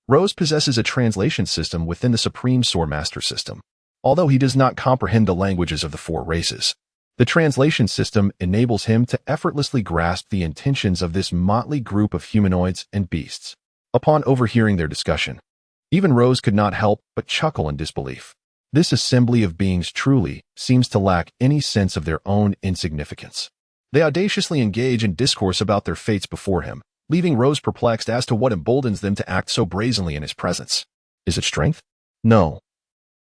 Rose possesses a translation system within the Supreme Swordmaster system. Although he does not comprehend the languages of the four races, the translation system enables him to effortlessly grasp the intentions of this motley group of humanoids and beasts. Upon overhearing their discussion, even Rose could not help but chuckle in disbelief. This assembly of beings truly seems to lack any sense of their own insignificance. They audaciously engage in discourse about their fates before him, leaving Rose perplexed as to what emboldens them to act so brazenly in his presence. Is it strength? No.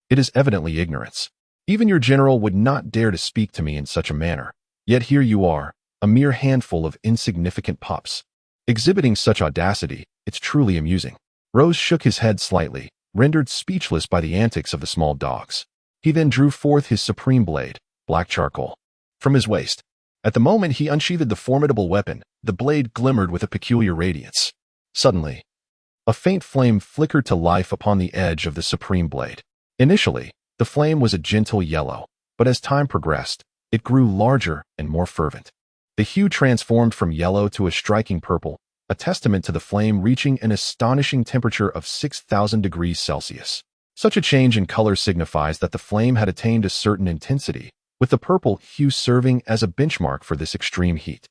It is evidently ignorance. Even your general would not dare to speak to me in such a manner. Yet here you are, a mere handful of insignificant pups. Exhibiting such audacity, it's truly amusing. Rose shook his head slightly, rendered speechless by the antics of the small dogs. He then drew forth his supreme blade, black charcoal, from his waist. At the moment he unsheathed the formidable weapon, the blade glimmered with a peculiar radiance. Suddenly, a faint flame flickered to life upon the edge of the supreme blade. Initially, the flame was a gentle yellow, but as time progressed, it grew larger and more fervent. The hue transformed from yellow to a striking purple, a testament to the flame reaching an astonishing temperature of 6,000 degrees Celsius. Such a change in color signifies that the flame had attained a certain intensity, with the purple hue serving as a benchmark for this extreme heat.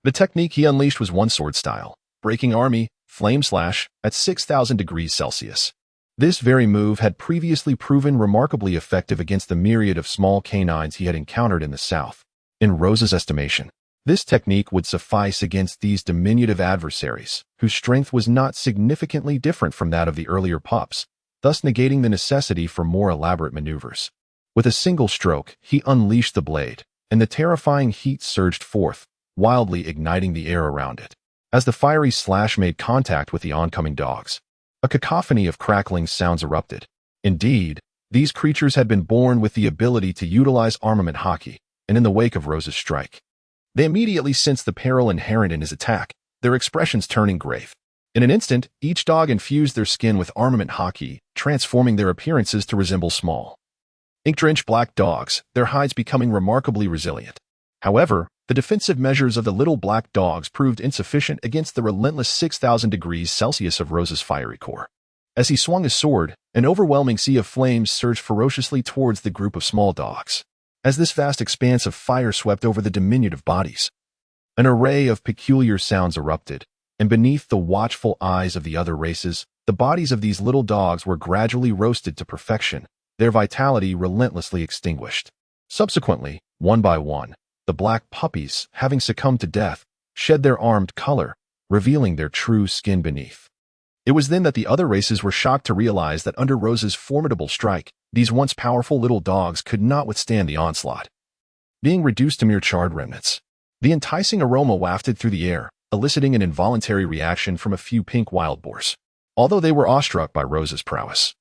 The technique he unleashed was one sword style, breaking army, flame slash, at 6,000 degrees Celsius. This very move had previously proven remarkably effective against the myriad of small canines he had encountered in the south. In Rose's estimation, this technique would suffice against these diminutive adversaries, whose strength was not significantly different from that of the earlier pups, thus negating the necessity for more elaborate maneuvers. With a single stroke, he unleashed the blade, and the terrifying heat surged forth, wildly igniting the air around it. As the fiery slash made contact with the oncoming dogs, a cacophony of crackling sounds erupted. Indeed, these creatures had been born with the ability to utilize armament hockey, and in the wake of Rose's strike, they immediately sensed the peril inherent in his attack, their expressions turning grave. In an instant, each dog infused their skin with armament hockey, transforming their appearances to resemble small, ink-drenched black dogs, their hides becoming remarkably resilient. However, the defensive measures of the little black dogs proved insufficient against the relentless 6,000 degrees Celsius of Rose's fiery core. As he swung his sword, an overwhelming sea of flames surged ferociously towards the group of small dogs. As this vast expanse of fire swept over the diminutive bodies, an array of peculiar sounds erupted, and beneath the watchful eyes of the other races, the bodies of these little dogs were gradually roasted to perfection, their vitality relentlessly extinguished. Subsequently, one by one, the black puppies, having succumbed to death, shed their armed color, revealing their true skin beneath. It was then that the other races were shocked to realize that under Rose's formidable strike, these once powerful little dogs could not withstand the onslaught. Being reduced to mere charred remnants, the enticing aroma wafted through the air, eliciting an involuntary reaction from a few pink wild boars. Although they were awestruck by Rose's prowess,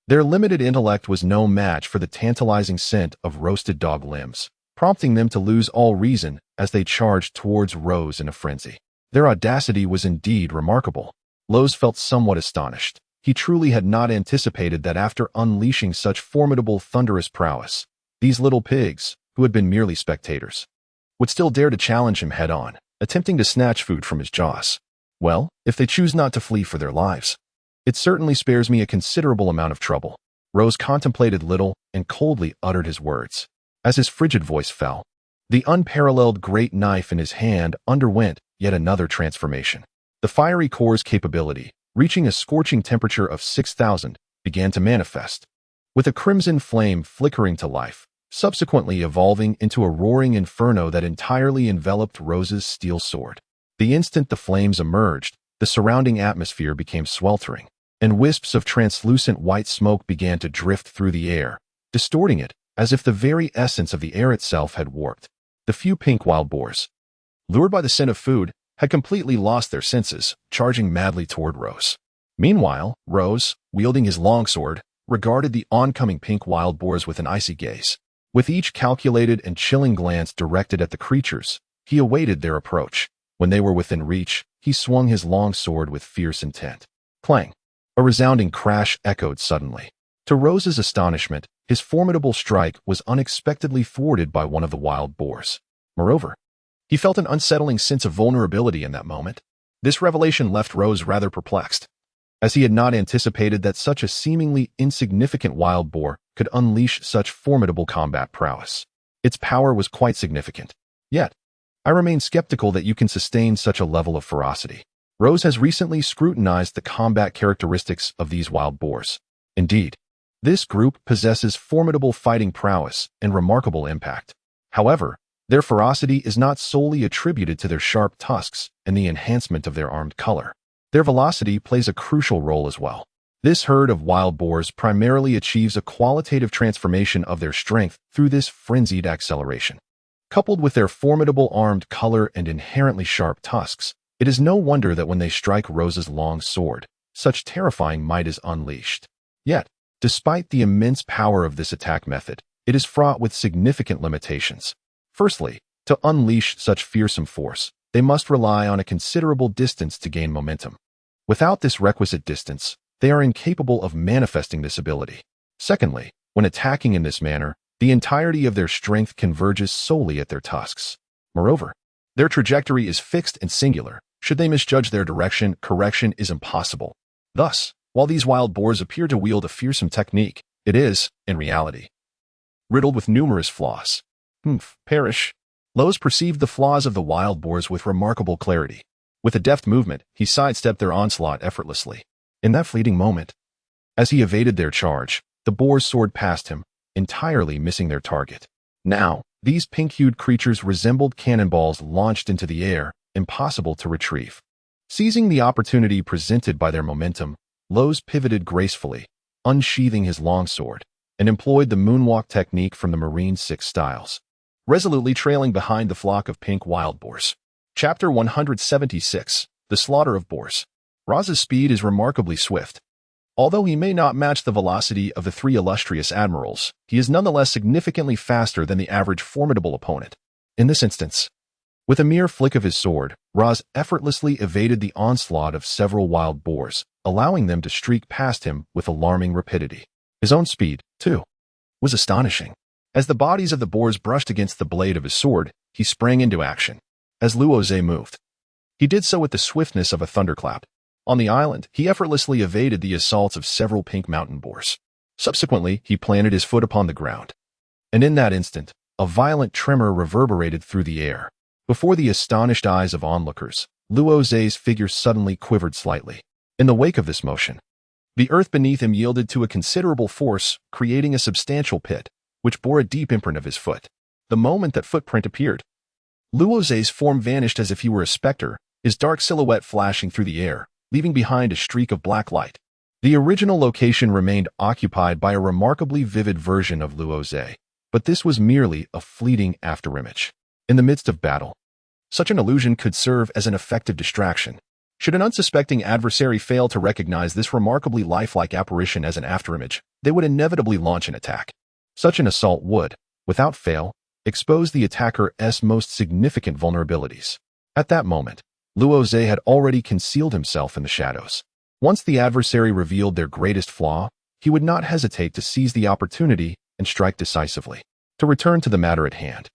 their limited intellect was no match for the tantalizing scent of roasted dog limbs, prompting them to lose all reason as they charged towards Rose in a frenzy. Their audacity was indeed remarkable. Rose felt somewhat astonished. He truly had not anticipated that after unleashing such formidable thunderous prowess, these little pigs, who had been merely spectators, would still dare to challenge him head-on, attempting to snatch food from his jaws. Well, if they choose not to flee for their lives, it certainly spares me a considerable amount of trouble. Rose contemplated little and coldly uttered his words. As his frigid voice fell, the unparalleled great knife in his hand underwent yet another transformation. The fiery core's capability, reaching a scorching temperature of 6,000, began to manifest, with a crimson flame flickering to life, subsequently evolving into a roaring inferno that entirely enveloped Rose's steel sword. The instant the flames emerged, the surrounding atmosphere became sweltering, and wisps of translucent white smoke began to drift through the air, distorting it as if the very essence of the air itself had warped. The few pink wild boars, lured by the scent of food, had completely lost their senses, charging madly toward Rose. Meanwhile, Rose, wielding his longsword, regarded the oncoming pink wild boars with an icy gaze. With each calculated and chilling glance directed at the creatures, he awaited their approach. When they were within reach, he swung his long sword with fierce intent. Clang! A resounding crash echoed suddenly. To Rose's astonishment, his formidable strike was unexpectedly thwarted by one of the wild boars. Moreover, he felt an unsettling sense of vulnerability in that moment. This revelation left Rose rather perplexed, as he had not anticipated that such a seemingly insignificant wild boar could unleash such formidable combat prowess. Its power was quite significant. Yet, I remain skeptical that you can sustain such a level of ferocity. Rose has recently scrutinized the combat characteristics of these wild boars. Indeed, this group possesses formidable fighting prowess and remarkable impact. However, their ferocity is not solely attributed to their sharp tusks and the enhancement of their armed color. Their velocity plays a crucial role as well. This herd of wild boars primarily achieves a qualitative transformation of their strength through this frenzied acceleration. Coupled with their formidable armed color and inherently sharp tusks, it is no wonder that when they strike Rose's long sword, such terrifying might is unleashed. Yet, despite the immense power of this attack method, it is fraught with significant limitations. Firstly, to unleash such fearsome force, they must rely on a considerable distance to gain momentum. Without this requisite distance, they are incapable of manifesting this ability. Secondly, when attacking in this manner, the entirety of their strength converges solely at their tusks. Moreover, their trajectory is fixed and singular. Should they misjudge their direction, correction is impossible. Thus, while these wild boars appear to wield a fearsome technique, it is, in reality, riddled with numerous flaws. Perish. Lowe's perceived the flaws of the wild boars with remarkable clarity. With a deft movement, he sidestepped their onslaught effortlessly. In that fleeting moment, as he evaded their charge, the boars soared past him, entirely missing their target. Now, these pink-hued creatures resembled cannonballs launched into the air, impossible to retrieve. Seizing the opportunity presented by their momentum, Lowe's pivoted gracefully, unsheathing his longsword, and employed the moonwalk technique from the Marine 6 styles, resolutely trailing behind the flock of pink wild boars. Chapter 176, The Slaughter of Boars. Rozé's speed is remarkably swift. Although he may not match the velocity of the 3 illustrious admirals, he is nonetheless significantly faster than the average formidable opponent. In this instance, with a mere flick of his sword, Rozé effortlessly evaded the onslaught of several wild boars, allowing them to streak past him with alarming rapidity. His own speed, too, was astonishing. As the bodies of the boars brushed against the blade of his sword, he sprang into action. As Rozé moved, he did so with the swiftness of a thunderclap. On the island, he effortlessly evaded the assaults of several pink mountain boars. Subsequently, he planted his foot upon the ground. And in that instant, a violent tremor reverberated through the air. Before the astonished eyes of onlookers, Rozé's figure suddenly quivered slightly. In the wake of this motion, the earth beneath him yielded to a considerable force, creating a substantial pit, which bore a deep imprint of his foot. The moment that footprint appeared, Rozé's form vanished as if he were a specter, his dark silhouette flashing through the air, leaving behind a streak of black light. The original location remained occupied by a remarkably vivid version of Rozé, but this was merely a fleeting afterimage. In the midst of battle, such an illusion could serve as an effective distraction. Should an unsuspecting adversary fail to recognize this remarkably lifelike apparition as an afterimage, they would inevitably launch an attack. Such an assault would, without fail, expose the attacker's most significant vulnerabilities. At that moment, Rozé had already concealed himself in the shadows. Once the adversary revealed their greatest flaw, he would not hesitate to seize the opportunity and strike decisively. To return to the matter at hand.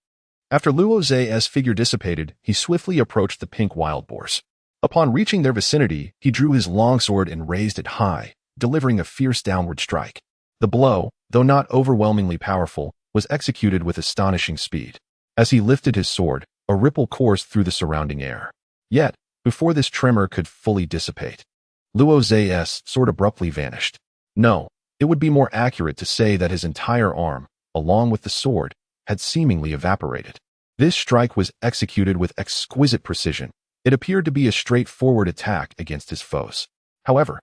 After Rozé's figure dissipated, he swiftly approached the pink wild boars. Upon reaching their vicinity, he drew his longsword and raised it high, delivering a fierce downward strike. The blow, though not overwhelmingly powerful, was executed with astonishing speed. As he lifted his sword, a ripple coursed through the surrounding air. Yet, before this tremor could fully dissipate, Rozé's sword abruptly vanished. No, it would be more accurate to say that his entire arm, along with the sword, had seemingly evaporated. This strike was executed with exquisite precision. It appeared to be a straightforward attack against his foes. However,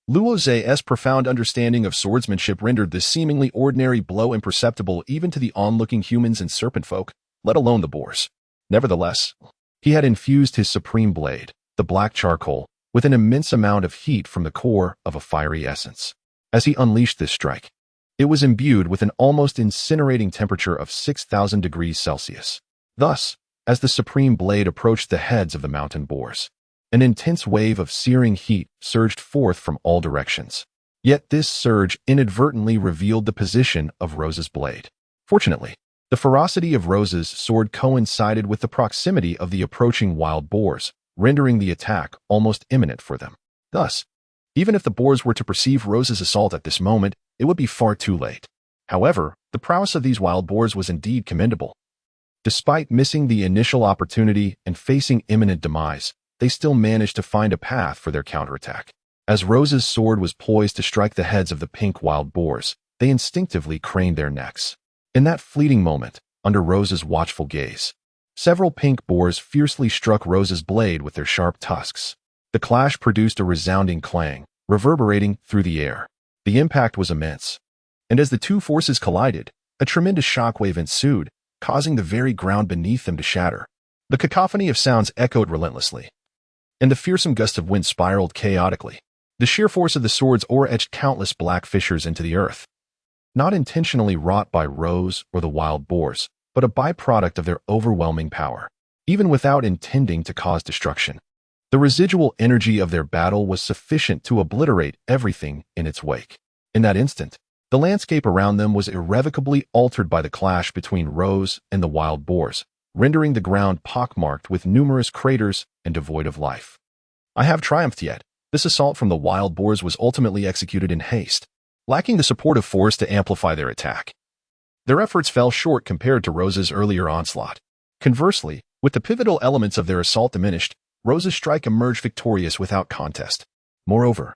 Rozé's profound understanding of swordsmanship rendered this seemingly ordinary blow imperceptible even to the onlooking humans and serpent folk, let alone the boars. Nevertheless, he had infused his supreme blade, the black charcoal, with an immense amount of heat from the core of a fiery essence. As he unleashed this strike, it was imbued with an almost incinerating temperature of 6,000 degrees Celsius. Thus, as the supreme blade approached the heads of the mountain boars, an intense wave of searing heat surged forth from all directions. Yet this surge inadvertently revealed the position of Rose's blade. Fortunately, the ferocity of Rose's sword coincided with the proximity of the approaching wild boars, rendering the attack almost imminent for them. Thus, even if the boars were to perceive Rose's assault at this moment, it would be far too late. However, the prowess of these wild boars was indeed commendable. Despite missing the initial opportunity and facing imminent demise, they still managed to find a path for their counterattack. As Rose's sword was poised to strike the heads of the pink wild boars, they instinctively craned their necks. In that fleeting moment, under Rose's watchful gaze, several pink boars fiercely struck Rose's blade with their sharp tusks. The clash produced a resounding clang, reverberating through the air. The impact was immense, and as the two forces collided, a tremendous shockwave ensued, causing the very ground beneath them to shatter. The cacophony of sounds echoed relentlessly, and the fearsome gusts of wind spiraled chaotically. The sheer force of the sword's oar etched countless black fissures into the earth, not intentionally wrought by Rose or the wild boars, but a byproduct of their overwhelming power. Even without intending to cause destruction, the residual energy of their battle was sufficient to obliterate everything in its wake. In that instant, the landscape around them was irrevocably altered by the clash between Rose and the wild boars, rendering the ground pockmarked with numerous craters and devoid of life. I have triumphed yet. This assault from the wild boars was ultimately executed in haste, lacking the supportive force to amplify their attack. Their efforts fell short compared to Rose's earlier onslaught. Conversely, with the pivotal elements of their assault diminished, Rose's strike emerged victorious without contest. Moreover,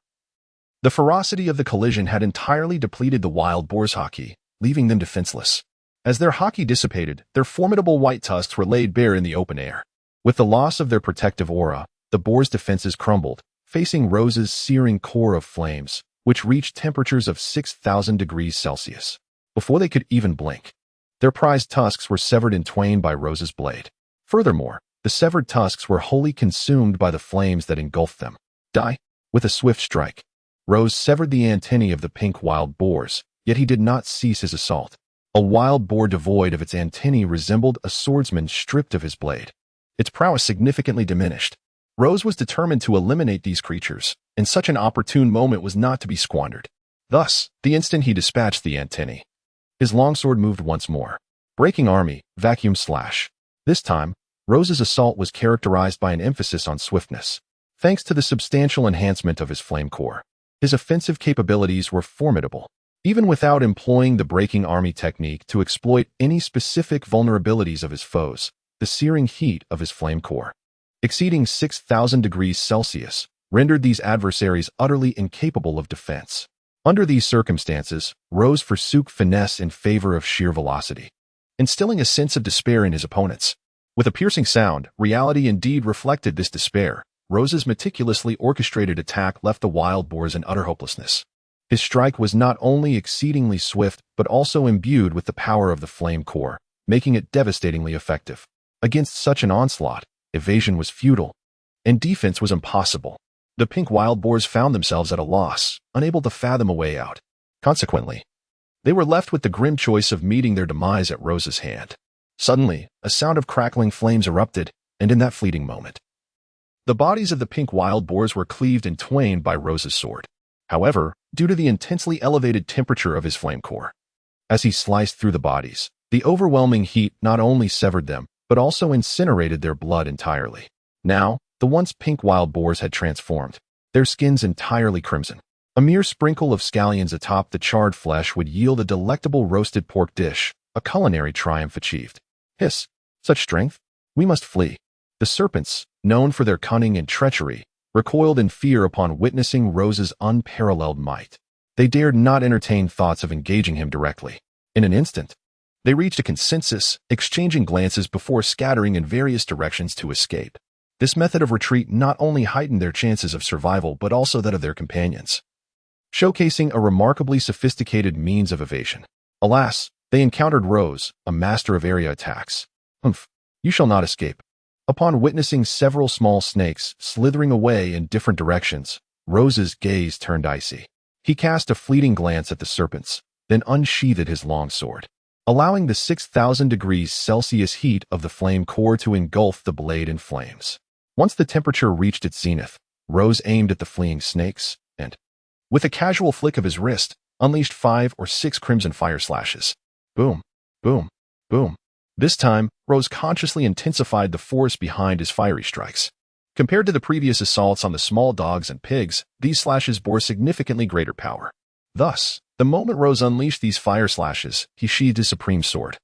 the ferocity of the collision had entirely depleted the wild boars' haki, leaving them defenseless. As their haki dissipated, their formidable white tusks were laid bare in the open air. With the loss of their protective aura, the boars' defenses crumbled, facing Rose's searing core of flames, which reached temperatures of 6,000 degrees Celsius. Before they could even blink, their prized tusks were severed in twain by Rose's blade. Furthermore, the severed tusks were wholly consumed by the flames that engulfed them. Die! With a swift strike, Rose severed the antennae of the pink wild boars, yet he did not cease his assault. A wild boar devoid of its antennae resembled a swordsman stripped of his blade. Its prowess significantly diminished. Rose was determined to eliminate these creatures, and such an opportune moment was not to be squandered. Thus, the instant he dispatched the antennae, his longsword moved once more. Breaking army, vacuum slash. This time, Rose's assault was characterized by an emphasis on swiftness. Thanks to the substantial enhancement of his flame core, his offensive capabilities were formidable. Even without employing the breaking army technique to exploit any specific vulnerabilities of his foes, the searing heat of his flame core, exceeding 6,000 degrees Celsius, rendered these adversaries utterly incapable of defense. Under these circumstances, Rose forsook finesse in favor of sheer velocity, instilling a sense of despair in his opponents. With a piercing sound, reality indeed reflected this despair. Rose's meticulously orchestrated attack left the wild boars in utter hopelessness. His strike was not only exceedingly swift, but also imbued with the power of the flame core, making it devastatingly effective. Against such an onslaught, evasion was futile, and defense was impossible. The pink wild boars found themselves at a loss, unable to fathom a way out. Consequently, they were left with the grim choice of meeting their demise at Rose's hand. Suddenly, a sound of crackling flames erupted, and in that fleeting moment, the bodies of the pink wild boars were cleaved in twain by Rose's sword. However, due to the intensely elevated temperature of his flame core, as he sliced through the bodies, the overwhelming heat not only severed them, but also incinerated their blood entirely. Now, the once pink wild boars had transformed, their skins entirely crimson. A mere sprinkle of scallions atop the charred flesh would yield a delectable roasted pork dish, a culinary triumph achieved. Hiss! Such strength? We must flee. The serpents, known for their cunning and treachery, recoiled in fear upon witnessing Rose's unparalleled might. They dared not entertain thoughts of engaging him directly. In an instant, they reached a consensus, exchanging glances before scattering in various directions to escape. This method of retreat not only heightened their chances of survival but also that of their companions, showcasing a remarkably sophisticated means of evasion. Alas, they encountered Rose, a master of area attacks. Humph! You shall not escape. Upon witnessing several small snakes slithering away in different directions, Rose's gaze turned icy. He cast a fleeting glance at the serpents, then unsheathed his long sword, allowing the 6,000 degrees Celsius heat of the flame core to engulf the blade in flames. Once the temperature reached its zenith, Rose aimed at the fleeing snakes and, with a casual flick of his wrist, unleashed 5 or 6 crimson fire slashes. Boom, boom, boom. This time, Rose consciously intensified the force behind his fiery strikes. Compared to the previous assaults on the small dogs and pigs, these slashes bore significantly greater power. Thus, the moment Rose unleashed these fire slashes, he sheathed his supreme sword,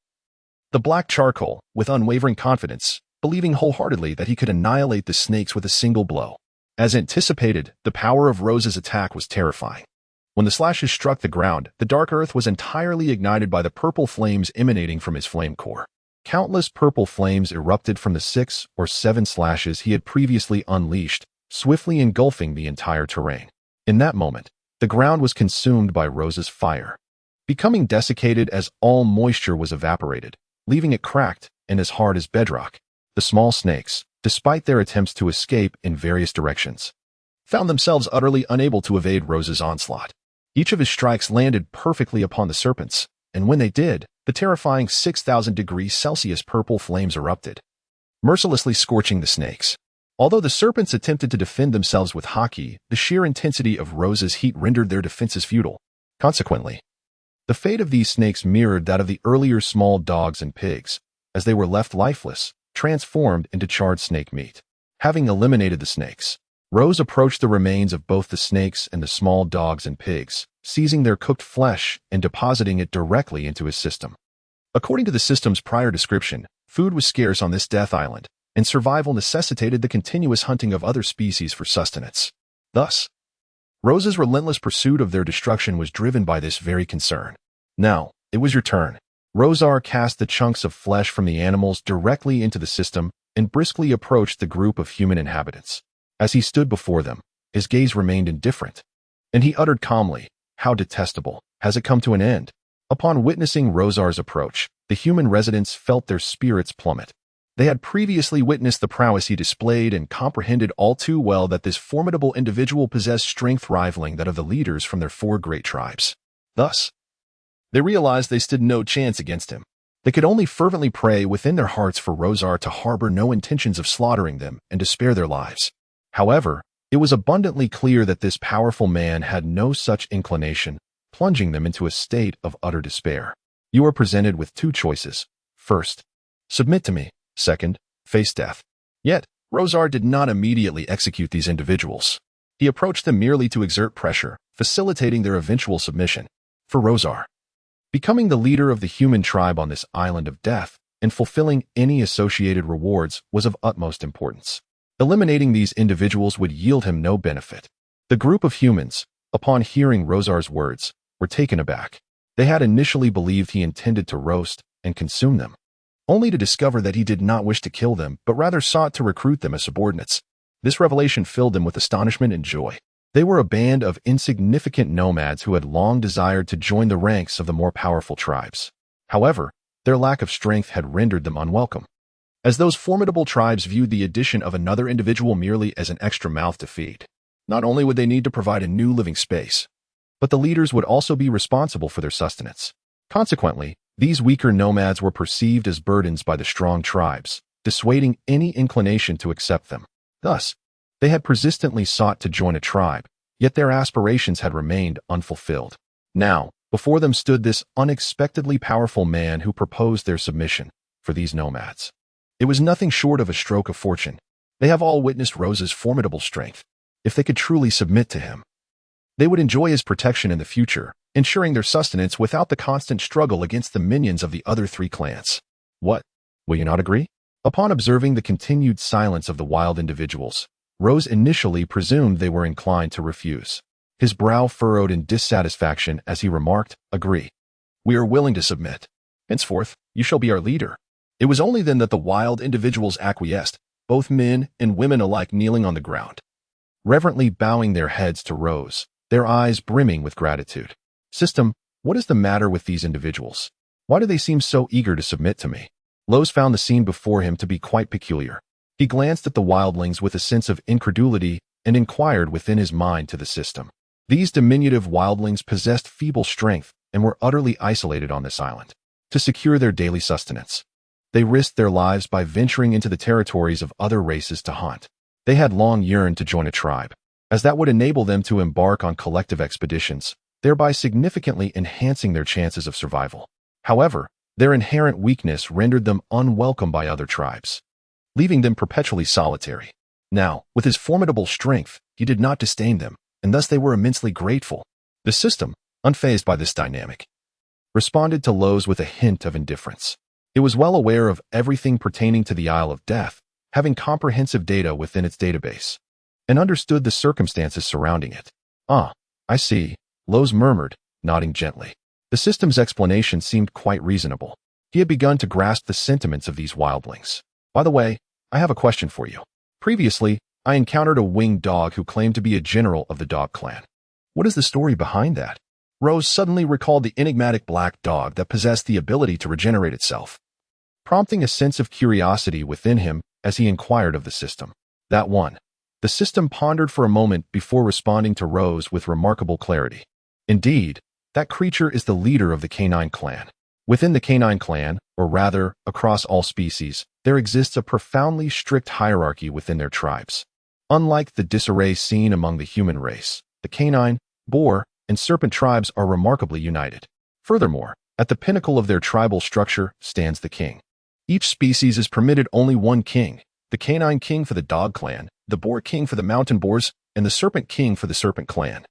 the black charcoal, with unwavering confidence, believing wholeheartedly that he could annihilate the snakes with a single blow. As anticipated, the power of Rose's attack was terrifying. When the slashes struck the ground, the dark earth was entirely ignited by the purple flames emanating from his flame core. Countless purple flames erupted from the 6 or 7 slashes he had previously unleashed, swiftly engulfing the entire terrain. In that moment, the ground was consumed by Rose's fire, becoming desiccated as all moisture was evaporated, leaving it cracked and as hard as bedrock. The small snakes, despite their attempts to escape in various directions, found themselves utterly unable to evade Rose's onslaught. Each of his strikes landed perfectly upon the serpents, and when they did, the terrifying 6,000 degrees Celsius purple flames erupted, mercilessly scorching the snakes. Although the serpents attempted to defend themselves with haki, the sheer intensity of Rose's heat rendered their defenses futile. Consequently, the fate of these snakes mirrored that of the earlier small dogs and pigs, as they were left lifeless, transformed into charred snake meat. Having eliminated the snakes, Rose approached the remains of both the snakes and the small dogs and pigs, seizing their cooked flesh and depositing it directly into his system. According to the system's prior description, food was scarce on this death island, and survival necessitated the continuous hunting of other species for sustenance. Thus, Rose's relentless pursuit of their destruction was driven by this very concern. Now, it was your turn. Rozar cast the chunks of flesh from the animals directly into the system and briskly approached the group of human inhabitants. As he stood before them, his gaze remained indifferent, and he uttered calmly, "How detestable. Has it come to an end?" Upon witnessing Rozar's approach, the human residents felt their spirits plummet. They had previously witnessed the prowess he displayed and comprehended all too well that this formidable individual possessed strength rivaling that of the leaders from their 4 great tribes. Thus, they realized they stood no chance against him. They could only fervently pray within their hearts for Rozar to harbor no intentions of slaughtering them and to spare their lives. However, it was abundantly clear that this powerful man had no such inclination, plunging them into a state of utter despair. You are presented with 2 choices. First, submit to me. Second, face death. Yet, Rozar did not immediately execute these individuals. He approached them merely to exert pressure, facilitating their eventual submission. For Rozar, becoming the leader of the human tribe on this island of death and fulfilling any associated rewards was of utmost importance. Eliminating these individuals would yield him no benefit. The group of humans, upon hearing Rozar's words, were taken aback. They had initially believed he intended to roast and consume them, only to discover that he did not wish to kill them, but rather sought to recruit them as subordinates. This revelation filled them with astonishment and joy. They were a band of insignificant nomads who had long desired to join the ranks of the more powerful tribes. However, their lack of strength had rendered them unwelcome, as those formidable tribes viewed the addition of another individual merely as an extra mouth to feed. Not only would they need to provide a new living space, but the leaders would also be responsible for their sustenance. Consequently, these weaker nomads were perceived as burdens by the strong tribes, dissuading any inclination to accept them. Thus, they had persistently sought to join a tribe, yet their aspirations had remained unfulfilled. Now, before them stood this unexpectedly powerful man who proposed their submission. For these nomads, it was nothing short of a stroke of fortune. They have all witnessed Rose's formidable strength. If they could truly submit to him, they would enjoy his protection in the future, ensuring their sustenance without the constant struggle against the minions of the other 3 clans. What? Will you not agree? Upon observing the continued silence of the wild individuals, Rose initially presumed they were inclined to refuse. His brow furrowed in dissatisfaction as he remarked, "Agree. We are willing to submit. Henceforth, you shall be our leader." It was only then that the wild individuals acquiesced, both men and women alike kneeling on the ground, reverently bowing their heads to Rose, their eyes brimming with gratitude. "System, what is the matter with these individuals? Why do they seem so eager to submit to me?" Rose found the scene before him to be quite peculiar. He glanced at the wildlings with a sense of incredulity and inquired within his mind to the system. These diminutive wildlings possessed feeble strength and were utterly isolated on this island. To secure their daily sustenance, they risked their lives by venturing into the territories of other races to hunt. They had long yearned to join a tribe, as that would enable them to embark on collective expeditions, thereby significantly enhancing their chances of survival. However, their inherent weakness rendered them unwelcome by other tribes, leaving them perpetually solitary. Now, with his formidable strength, he did not disdain them, and thus they were immensely grateful. The system, unfazed by this dynamic, responded to Lowe's with a hint of indifference. It was well aware of everything pertaining to the Isle of Death, having comprehensive data within its database, and understood the circumstances surrounding it. "Ah, I see," Lowe's murmured, nodding gently. The system's explanation seemed quite reasonable. He had begun to grasp the sentiments of these wildlings. "By the way, I have a question for you. Previously, I encountered a winged dog who claimed to be a general of the dog clan. What is the story behind that?" Rose suddenly recalled the enigmatic black dog that possessed the ability to regenerate itself, prompting a sense of curiosity within him as he inquired of the system. "That one." The system pondered for a moment before responding to Rose with remarkable clarity. "Indeed, that creature is the leader of the canine clan. Within the canine clan, or rather, across all species, there exists a profoundly strict hierarchy within their tribes. Unlike the disarray seen among the human race, the canine, boar, and serpent tribes are remarkably united. Furthermore, at the pinnacle of their tribal structure stands the king. Each species is permitted only one king, the canine king for the dog clan, the boar king for the mountain boars, and the serpent king for the serpent clan.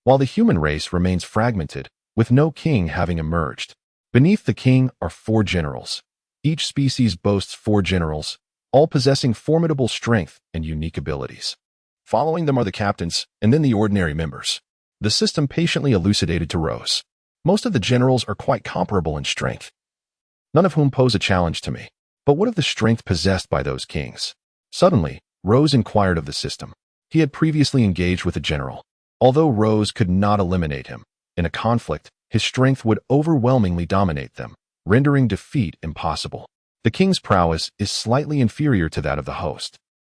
While the human race remains fragmented, with no king having emerged. Beneath the king are 4 generals. Each species boasts 4 generals, all possessing formidable strength and unique abilities. Following them are the captains, and then the ordinary members." The system patiently elucidated to Rose. "Most of the generals are quite comparable in strength, none of whom pose a challenge to me. But what of the strength possessed by those kings?" Suddenly, Rose inquired of the system. He had previously engaged with a general. Although Rose could not eliminate him, in a conflict, his strength would overwhelmingly dominate them, rendering defeat impossible. The king's prowess is slightly inferior to that of the host,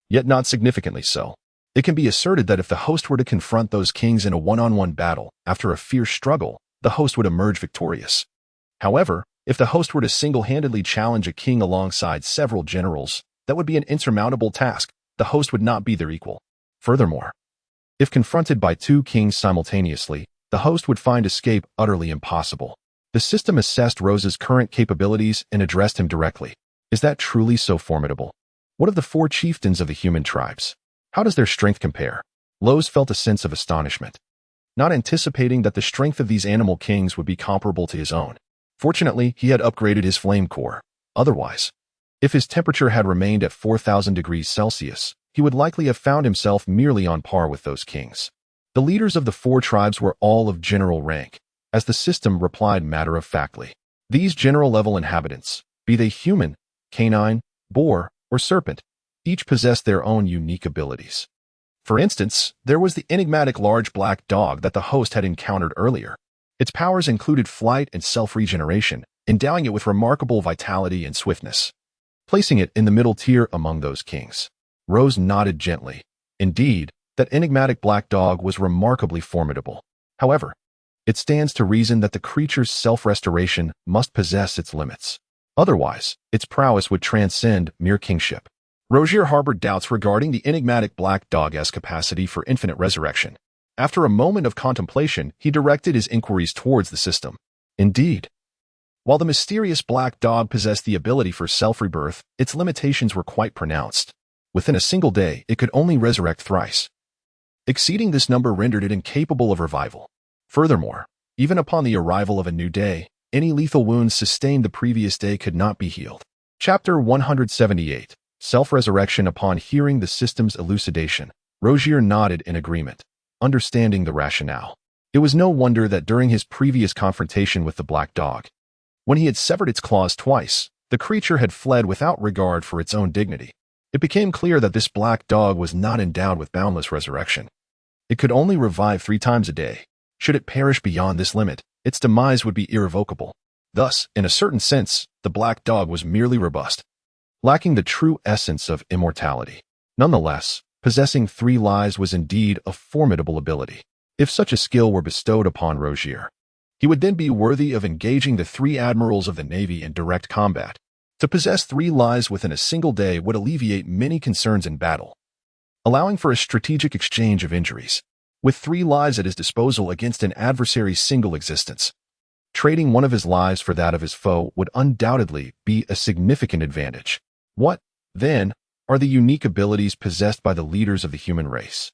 yet not significantly so. It can be asserted that if the host were to confront those kings in a one-on-one battle, after a fierce struggle, the host would emerge victorious. However, if the host were to single-handedly challenge a king alongside several generals, that would be an insurmountable task. The host would not be their equal. Furthermore, if confronted by 2 kings simultaneously, the host would find escape utterly impossible. The system assessed Rose's current capabilities and addressed him directly. "Is that truly so formidable? What of the 4 chieftains of the human tribes? How does their strength compare?" Lowe's felt a sense of astonishment, not anticipating that the strength of these animal kings would be comparable to his own. Fortunately, he had upgraded his flame core. Otherwise, if his temperature had remained at 4,000 degrees Celsius, he would likely have found himself merely on par with those kings. The leaders of the 4 tribes were all of general rank, as the system replied matter-of-factly. These general-level inhabitants, be they human, canine, boar, or serpent, each possessed their own unique abilities. For instance, there was the enigmatic large black dog that the host had encountered earlier. Its powers included flight and self-regeneration, endowing it with remarkable vitality and swiftness, placing it in the middle tier among those kings. Rose nodded gently. Indeed, that enigmatic black dog was remarkably formidable. However, it stands to reason that the creature's self-restoration must possess its limits. Otherwise, its prowess would transcend mere kingship. Rozier harbored doubts regarding the enigmatic black dog's capacity for infinite resurrection. After a moment of contemplation, he directed his inquiries towards the system. Indeed, while the mysterious black dog possessed the ability for self-rebirth, its limitations were quite pronounced. Within a single day, it could only resurrect thrice. Exceeding this number rendered it incapable of revival. Furthermore, even upon the arrival of a new day, any lethal wounds sustained the previous day could not be healed. Chapter 178. Self-resurrection. Upon hearing the system's elucidation, Rozier nodded in agreement, understanding the rationale. It was no wonder that during his previous confrontation with the black dog, when he had severed its claws twice, the creature had fled without regard for its own dignity. It became clear that this black dog was not endowed with boundless resurrection. It could only revive 3 times a day. Should it perish beyond this limit, its demise would be irrevocable. Thus, in a certain sense, the black dog was merely robust. lacking the true essence of immortality. Nonetheless, possessing 3 lives was indeed a formidable ability. If such a skill were bestowed upon Rozier, he would then be worthy of engaging the 3 admirals of the Navy in direct combat. To possess 3 lives within a single day would alleviate many concerns in battle, allowing for a strategic exchange of injuries. With 3 lives at his disposal against an adversary's single existence, trading one of his lives for that of his foe would undoubtedly be a significant advantage. What, then, are the unique abilities possessed by the leaders of the human race?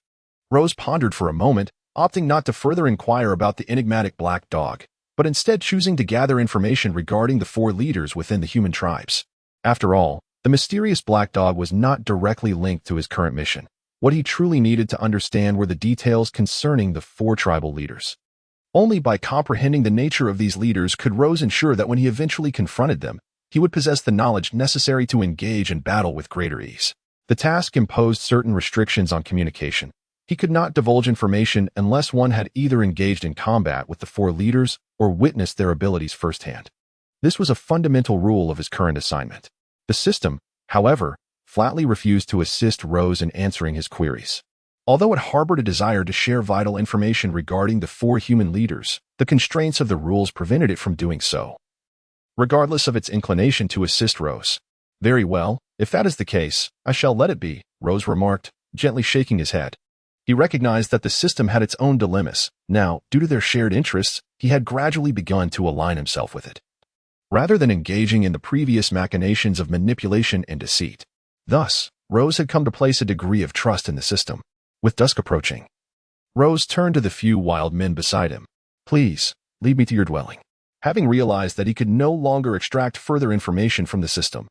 Rose pondered for a moment, opting not to further inquire about the enigmatic black dog, but instead choosing to gather information regarding the 4 leaders within the human tribes. After all, the mysterious black dog was not directly linked to his current mission. What he truly needed to understand were the details concerning the 4 tribal leaders. Only by comprehending the nature of these leaders could Rose ensure that when he eventually confronted them, he would possess the knowledge necessary to engage in battle with greater ease. The task imposed certain restrictions on communication. He could not divulge information unless one had either engaged in combat with the 4 leaders or witnessed their abilities firsthand. This was a fundamental rule of his current assignment. The system, however, flatly refused to assist Rose in answering his queries. Although it harbored a desire to share vital information regarding the 4 human leaders, the constraints of the rules prevented it from doing so. Regardless of its inclination to assist Rose. "Very well, if that is the case, I shall let it be," Rose remarked, gently shaking his head. He recognized that the system had its own dilemmas. Now, due to their shared interests, he had gradually begun to align himself with it, rather than engaging in the previous machinations of manipulation and deceit. Thus, Rose had come to place a degree of trust in the system. With dusk approaching, Rose turned to the few wild men beside him. "Please, lead me to your dwelling." Having realized that he could no longer extract further information from the system,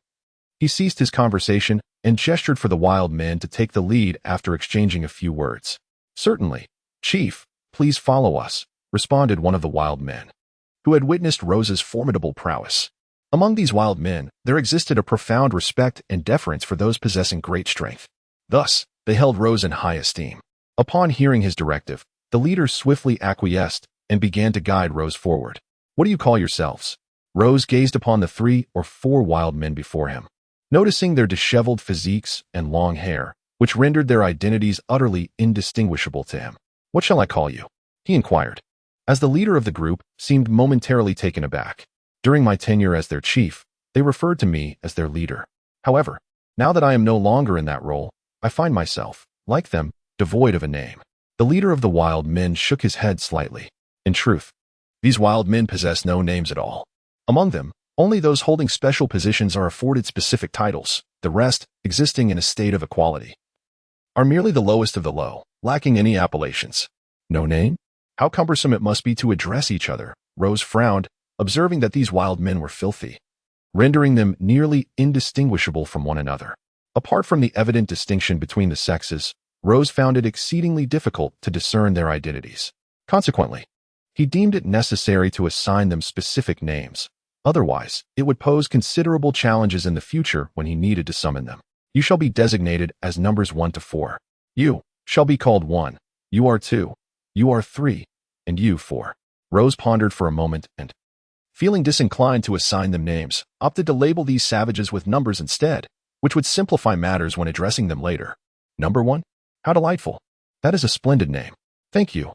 he ceased his conversation and gestured for the wild men to take the lead after exchanging a few words. "Certainly, Chief, please follow us," responded one of the wild men, who had witnessed Rose's formidable prowess. Among these wild men, there existed a profound respect and deference for those possessing great strength. Thus, they held Rose in high esteem. Upon hearing his directive, the leaders swiftly acquiesced and began to guide Rose forward. "What do you call yourselves?" Rose gazed upon the 3 or 4 wild men before him, noticing their disheveled physiques and long hair, which rendered their identities utterly indistinguishable to him. "What shall I call you?" he inquired, as the leader of the group seemed momentarily taken aback. "During my tenure as their chief, they referred to me as their leader. However, now that I am no longer in that role, I find myself, like them, devoid of a name." The leader of the wild men shook his head slightly. In truth, these wild men possess no names at all. Among them, only those holding special positions are afforded specific titles. The rest, existing in a state of equality, are merely the lowest of the low, lacking any appellations. No name? How cumbersome it must be to address each other. Rose frowned, observing that these wild men were filthy, rendering them nearly indistinguishable from one another. Apart from the evident distinction between the sexes, Rose found it exceedingly difficult to discern their identities. Consequently, he deemed it necessary to assign them specific names. Otherwise, it would pose considerable challenges in the future when he needed to summon them. "You shall be designated as numbers 1 to 4. You shall be called 1. You are 2. You are 3. And you 4. Rose pondered for a moment and, feeling disinclined to assign them names, opted to label these savages with numbers instead, which would simplify matters when addressing them later. "Number 1? How delightful. That is a splendid name. Thank you,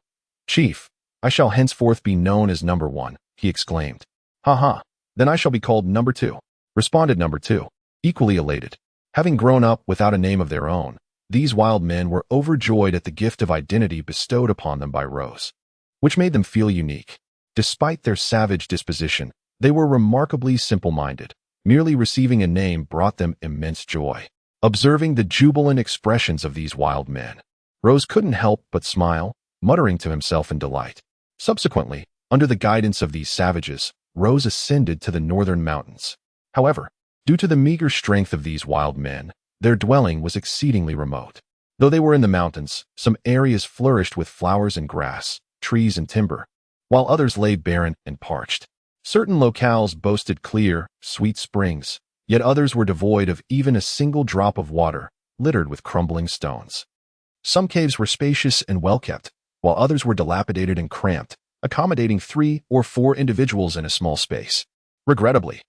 Chief. I shall henceforth be known as Number 1, he exclaimed. "Ha ha. Then I shall be called Number 2, responded Number 2, equally elated. Having grown up without a name of their own, these wild men were overjoyed at the gift of identity bestowed upon them by Rose, which made them feel unique. Despite their savage disposition, they were remarkably simple-minded. Merely receiving a name brought them immense joy. Observing the jubilant expressions of these wild men, Rose couldn't help but smile, muttering to himself in delight. Subsequently, under the guidance of these savages, Rose ascended to the northern mountains. However, due to the meager strength of these wild men, their dwelling was exceedingly remote. Though they were in the mountains, some areas flourished with flowers and grass, trees and timber, while others lay barren and parched. Certain locales boasted clear, sweet springs, yet others were devoid of even a single drop of water, littered with crumbling stones. Some caves were spacious and well-kept, while others were dilapidated and cramped, accommodating 3 or 4 individuals in a small space. Regrettably,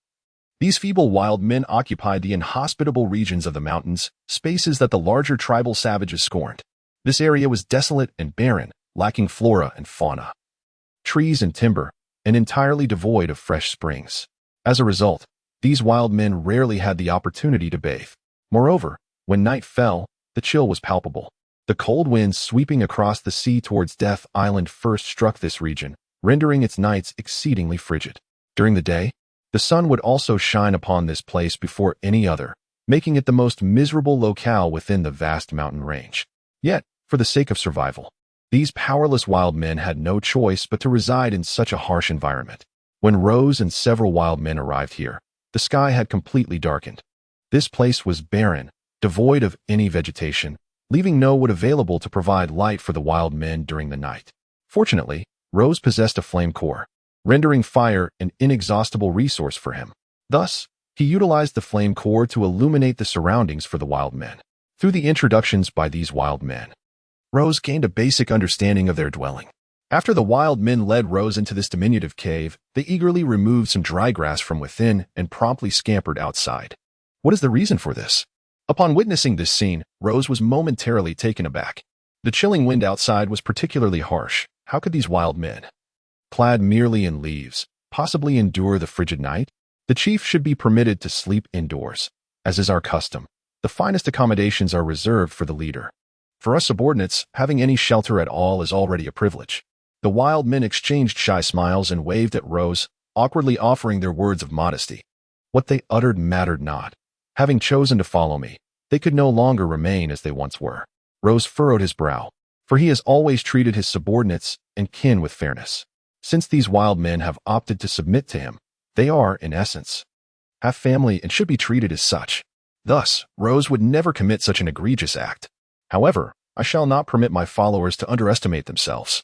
These feeble wild men occupied the inhospitable regions of the mountains, spaces that the larger tribal savages scorned. This area was desolate and barren, lacking flora and fauna, trees and timber, and entirely devoid of fresh springs. As a result, these wild men rarely had the opportunity to bathe. Moreover, when night fell, the chill was palpable. The cold winds sweeping across the sea towards Death Island first struck this region, rendering its nights exceedingly frigid. During the day, the sun would also shine upon this place before any other, making it the most miserable locale within the vast mountain range. Yet, for the sake of survival, these powerless wild men had no choice but to reside in such a harsh environment. When Rose and several wild men arrived here, the sky had completely darkened. This place was barren, devoid of any vegetation, leaving no wood available to provide light for the wild men during the night. Fortunately, Rose possessed a flame core, rendering fire an inexhaustible resource for him. Thus, he utilized the flame core to illuminate the surroundings for the wild men. Through the introductions by these wild men, Rose gained a basic understanding of their dwelling. After the wild men led Rose into this diminutive cave, they eagerly removed some dry grass from within and promptly scampered outside. What is the reason for this? Upon witnessing this scene, Rose was momentarily taken aback. The chilling wind outside was particularly harsh. How could these wild men, clad merely in leaves, possibly endure the frigid night? The chief should be permitted to sleep indoors. As is our custom, the finest accommodations are reserved for the leader. For us subordinates, having any shelter at all is already a privilege. The wild men exchanged shy smiles and waved at Rose, awkwardly offering their words of modesty. What they uttered mattered not. Having chosen to follow me, they could no longer remain as they once were. Rose furrowed his brow, for he has always treated his subordinates and kin with fairness. Since these wild men have opted to submit to him, they are, in essence, half family and should be treated as such. Thus, Rose would never commit such an egregious act. However, I shall not permit my followers to underestimate themselves.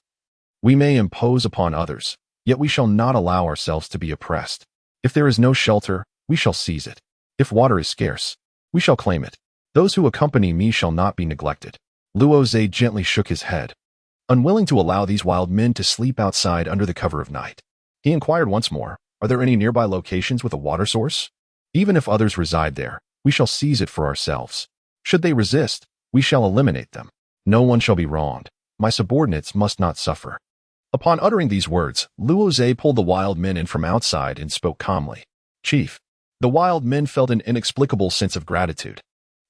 We may impose upon others, yet we shall not allow ourselves to be oppressed. If there is no shelter, we shall seize it. If water is scarce, we shall claim it. Those who accompany me shall not be neglected. Rozé gently shook his head, unwilling to allow these wild men to sleep outside under the cover of night. He inquired once more, are there any nearby locations with a water source? Even if others reside there, we shall seize it for ourselves. Should they resist, we shall eliminate them. No one shall be wronged. My subordinates must not suffer. Upon uttering these words, Rozé pulled the wild men in from outside and spoke calmly. Chief. The wild men felt an inexplicable sense of gratitude.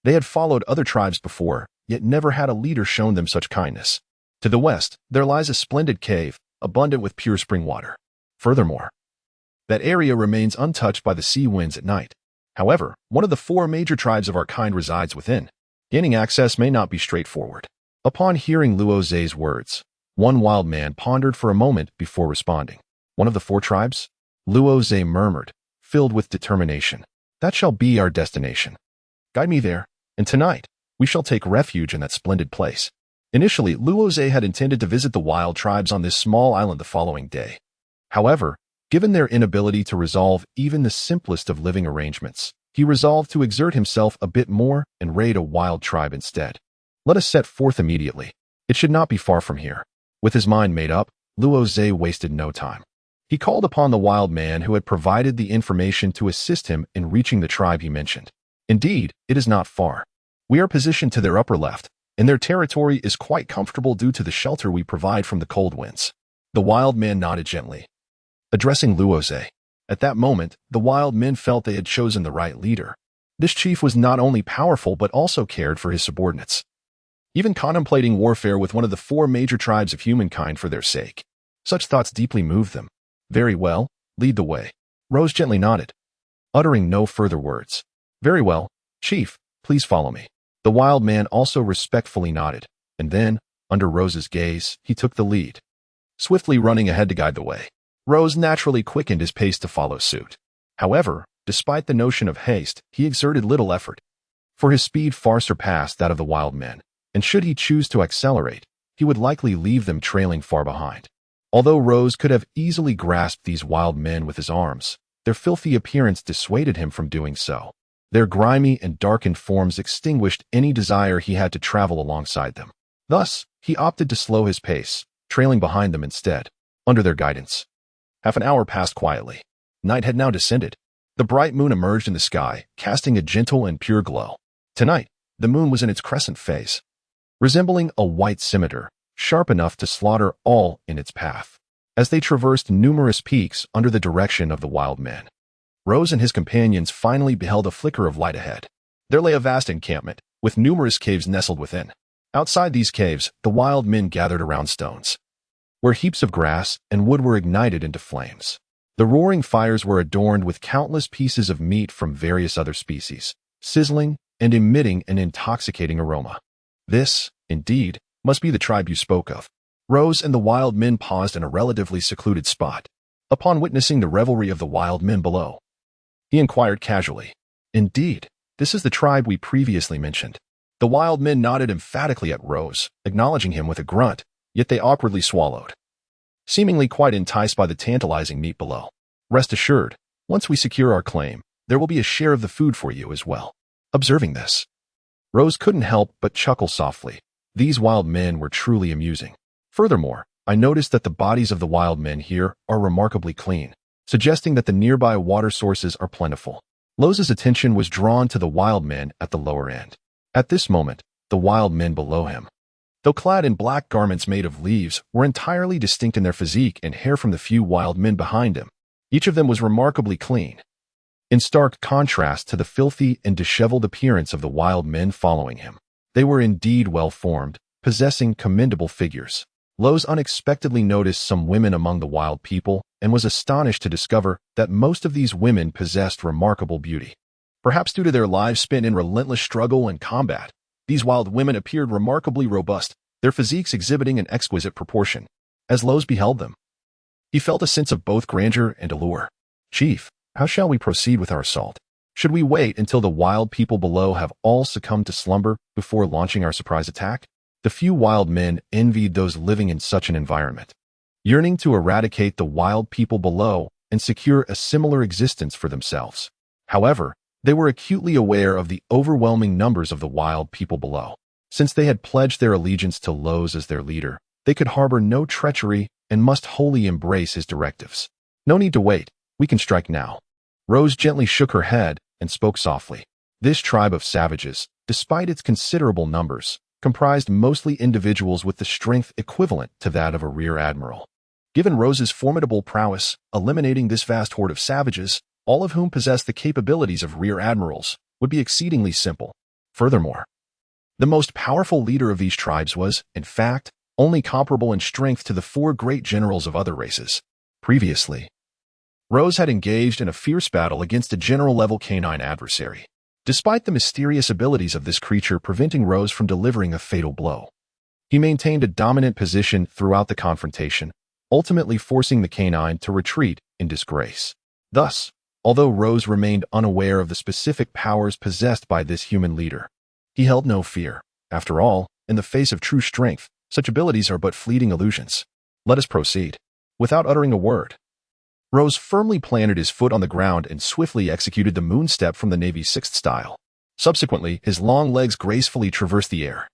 They had followed other tribes before, yet never had a leader shown them such kindness. To the west, there lies a splendid cave, abundant with pure spring water. Furthermore, that area remains untouched by the sea winds at night. However, one of the 4 major tribes of our kind resides within. Gaining access may not be straightforward. Upon hearing Rozé's words, one wild man pondered for a moment before responding. One of the 4 tribes? Rozé murmured, filled with determination. That shall be our destination. Guide me there, and tonight, we shall take refuge in that splendid place. Initially, Rozé had intended to visit the wild tribes on this small island the following day. However, given their inability to resolve even the simplest of living arrangements, he resolved to exert himself a bit more and raid a wild tribe instead. Let us set forth immediately. It should not be far from here. With his mind made up, Rozé wasted no time. He called upon the wild man who had provided the information to assist him in reaching the tribe he mentioned. Indeed, it is not far. We are positioned to their upper left, and their territory is quite comfortable due to the shelter we provide from the cold winds. The wild man nodded gently, addressing Rozé. At that moment, the wild men felt they had chosen the right leader. This chief was not only powerful but also cared for his subordinates, even contemplating warfare with one of the 4 major tribes of humankind for their sake. Such thoughts deeply moved them. Very well, lead the way. Rose gently nodded, uttering no further words. Very well, chief, please follow me. The wild man also respectfully nodded, and then, under Rose's gaze, he took the lead, swiftly running ahead to guide the way. Rose naturally quickened his pace to follow suit. However, despite the notion of haste, he exerted little effort, for his speed far surpassed that of the wild men, and should he choose to accelerate, he would likely leave them trailing far behind. Although Rose could have easily grasped these wild men with his arms, their filthy appearance dissuaded him from doing so. Their grimy and darkened forms extinguished any desire he had to travel alongside them. Thus, he opted to slow his pace, trailing behind them instead, under their guidance. Half an hour passed quietly. Night had now descended. The bright moon emerged in the sky, casting a gentle and pure glow. Tonight, the moon was in its crescent phase, resembling a white scimitar, sharp enough to slaughter all in its path. As they traversed numerous peaks under the direction of the wild men, Rose and his companions finally beheld a flicker of light ahead. There lay a vast encampment, with numerous caves nestled within. Outside these caves, the wild men gathered around stones, where heaps of grass and wood were ignited into flames. The roaring fires were adorned with countless pieces of meat from various other species, sizzling and emitting an intoxicating aroma. This, indeed, must be the tribe you spoke of. Rose and the wild men paused in a relatively secluded spot. Upon witnessing the revelry of the wild men below, he inquired casually, "Indeed, this is the tribe we previously mentioned." The wild men nodded emphatically at Rose, acknowledging him with a grunt, yet they awkwardly swallowed, seemingly quite enticed by the tantalizing meat below. "Rest assured, once we secure our claim, there will be a share of the food for you as well." Observing this, Rose couldn't help but chuckle softly. These wild men were truly amusing. Furthermore, I noticed that the bodies of the wild men here are remarkably clean, suggesting that the nearby water sources are plentiful. Rose's attention was drawn to the wild men at the lower end. At this moment, the wild men below him, though clad in black garments made of leaves, were entirely distinct in their physique and hair from the few wild men behind him. Each of them was remarkably clean, in stark contrast to the filthy and disheveled appearance of the wild men following him. They were indeed well-formed, possessing commendable figures. Rose unexpectedly noticed some women among the wild people and was astonished to discover that most of these women possessed remarkable beauty. Perhaps due to their lives spent in relentless struggle and combat, these wild women appeared remarkably robust, their physiques exhibiting an exquisite proportion. As Rose beheld them, he felt a sense of both grandeur and allure. "Chief, how shall we proceed with our assault? Should we wait until the wild people below have all succumbed to slumber before launching our surprise attack?" The few wild men envied those living in such an environment, yearning to eradicate the wild people below and secure a similar existence for themselves. However, they were acutely aware of the overwhelming numbers of the wild people below. Since they had pledged their allegiance to Rose as their leader, they could harbor no treachery and must wholly embrace his directives. "No need to wait, we can strike now." Rose gently shook her head and spoke softly. This tribe of savages, despite its considerable numbers, comprised mostly individuals with the strength equivalent to that of a rear admiral. Given Rose's formidable prowess, eliminating this vast horde of savages, all of whom possessed the capabilities of rear admirals, would be exceedingly simple. Furthermore, the most powerful leader of these tribes was, in fact, only comparable in strength to the 4 great generals of other races. Previously, Rose had engaged in a fierce battle against a general-level canine adversary. Despite the mysterious abilities of this creature preventing Rose from delivering a fatal blow, he maintained a dominant position throughout the confrontation, ultimately forcing the canine to retreat in disgrace. Thus, although Rose remained unaware of the specific powers possessed by this human leader, he held no fear. After all, in the face of true strength, such abilities are but fleeting illusions. Let us proceed. Without uttering a word, Rose firmly planted his foot on the ground and swiftly executed the moon step from the Navy's 6th style. Subsequently, his long legs gracefully traversed the air,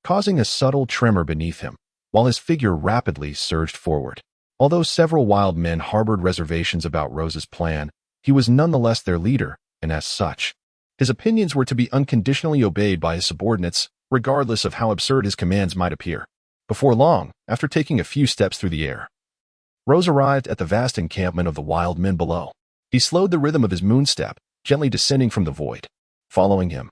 causing a subtle tremor beneath him, while his figure rapidly surged forward. Although several wild men harbored reservations about Rose's plan, he was nonetheless their leader, and as such, his opinions were to be unconditionally obeyed by his subordinates, regardless of how absurd his commands might appear. Before long, after taking a few steps through the air, Rose arrived at the vast encampment of the wild men below. He slowed the rhythm of his moon step, gently descending from the void. Following him,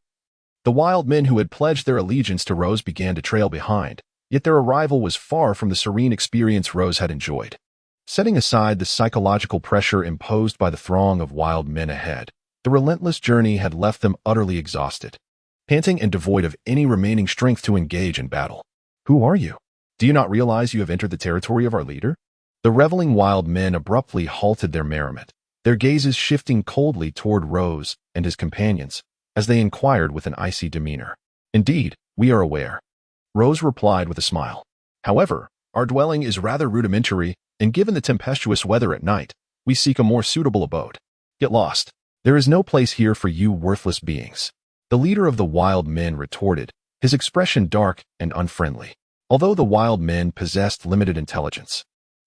the wild men who had pledged their allegiance to Rose began to trail behind, yet their arrival was far from the serene experience Rose had enjoyed. Setting aside the psychological pressure imposed by the throng of wild men ahead, the relentless journey had left them utterly exhausted, panting and devoid of any remaining strength to engage in battle. "Who are you? Do you not realize you have entered the territory of our leader?" The reveling wild men abruptly halted their merriment, their gazes shifting coldly toward Rose and his companions as they inquired with an icy demeanor. "Indeed, we are aware," Rose replied with a smile. "However, our dwelling is rather rudimentary, and given the tempestuous weather at night, we seek a more suitable abode. Get lost. There is no place here for you worthless beings." The leader of the wild men retorted, his expression dark and unfriendly. Although the wild men possessed limited intelligence,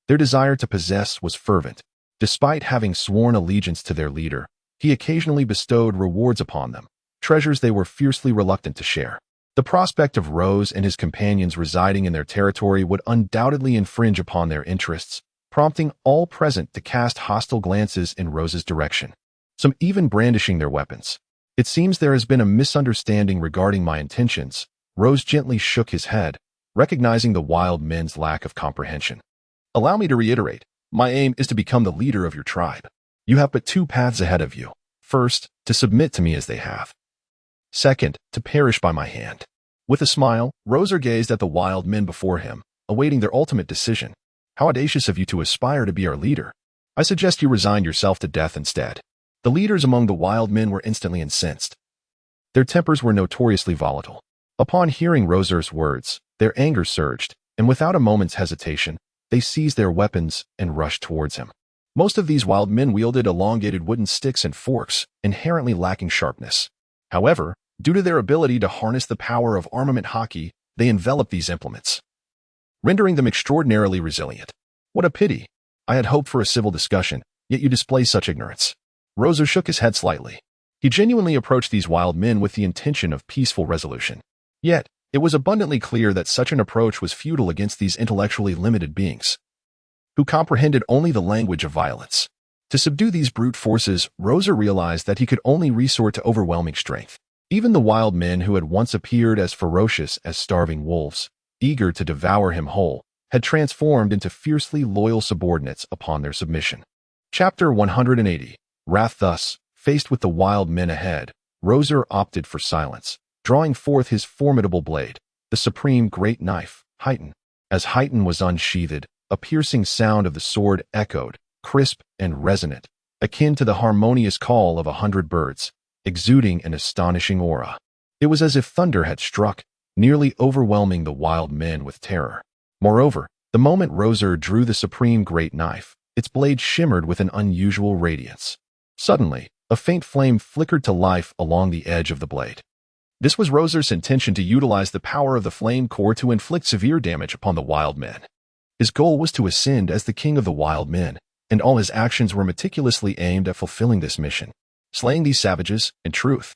their desire to possess was fervent. Despite having sworn allegiance to their leader, he occasionally bestowed rewards upon them, treasures they were fiercely reluctant to share. The prospect of Rose and his companions residing in their territory would undoubtedly infringe upon their interests, prompting all present to cast hostile glances in Rose's direction, some even brandishing their weapons. It seems there has been a misunderstanding regarding my intentions. Rose gently shook his head, recognizing the wild men's lack of comprehension. Allow me to reiterate, my aim is to become the leader of your tribe. You have but two paths ahead of you. First, to submit to me as they have. Second, to perish by my hand. With a smile, Roser gazed at the wild men before him, awaiting their ultimate decision. How audacious of you to aspire to be our leader. I suggest you resign yourself to death instead. The leaders among the wild men were instantly incensed. Their tempers were notoriously volatile. Upon hearing Roser's words, their anger surged, and without a moment's hesitation, they seized their weapons and rushed towards him. Most of these wild men wielded elongated wooden sticks and forks, inherently lacking sharpness. However, due to their ability to harness the power of armament hockey, they enveloped these implements, rendering them extraordinarily resilient. What a pity. I had hoped for a civil discussion, yet you display such ignorance. Roser shook his head slightly. He genuinely approached these wild men with the intention of peaceful resolution. Yet, it was abundantly clear that such an approach was futile against these intellectually limited beings, who comprehended only the language of violence. To subdue these brute forces, Roser realized that he could only resort to overwhelming strength. Even the wild men who had once appeared as ferocious as starving wolves, eager to devour him whole, had transformed into fiercely loyal subordinates upon their submission. Chapter 180. Wrath. Thus, faced with the wild men ahead, Roser opted for silence, drawing forth his formidable blade, the supreme great knife, Heighten. As Heighten was unsheathed, a piercing sound of the sword echoed, crisp and resonant, akin to the harmonious call of 100 birds, exuding an astonishing aura. It was as if thunder had struck, nearly overwhelming the wild men with terror. Moreover, the moment Roser drew the supreme great knife, its blade shimmered with an unusual radiance. Suddenly, a faint flame flickered to life along the edge of the blade. This was Roser's intention to utilize the power of the flame core to inflict severe damage upon the wild men. His goal was to ascend as the king of the wild men, and all his actions were meticulously aimed at fulfilling this mission. Slaying these savages, in truth,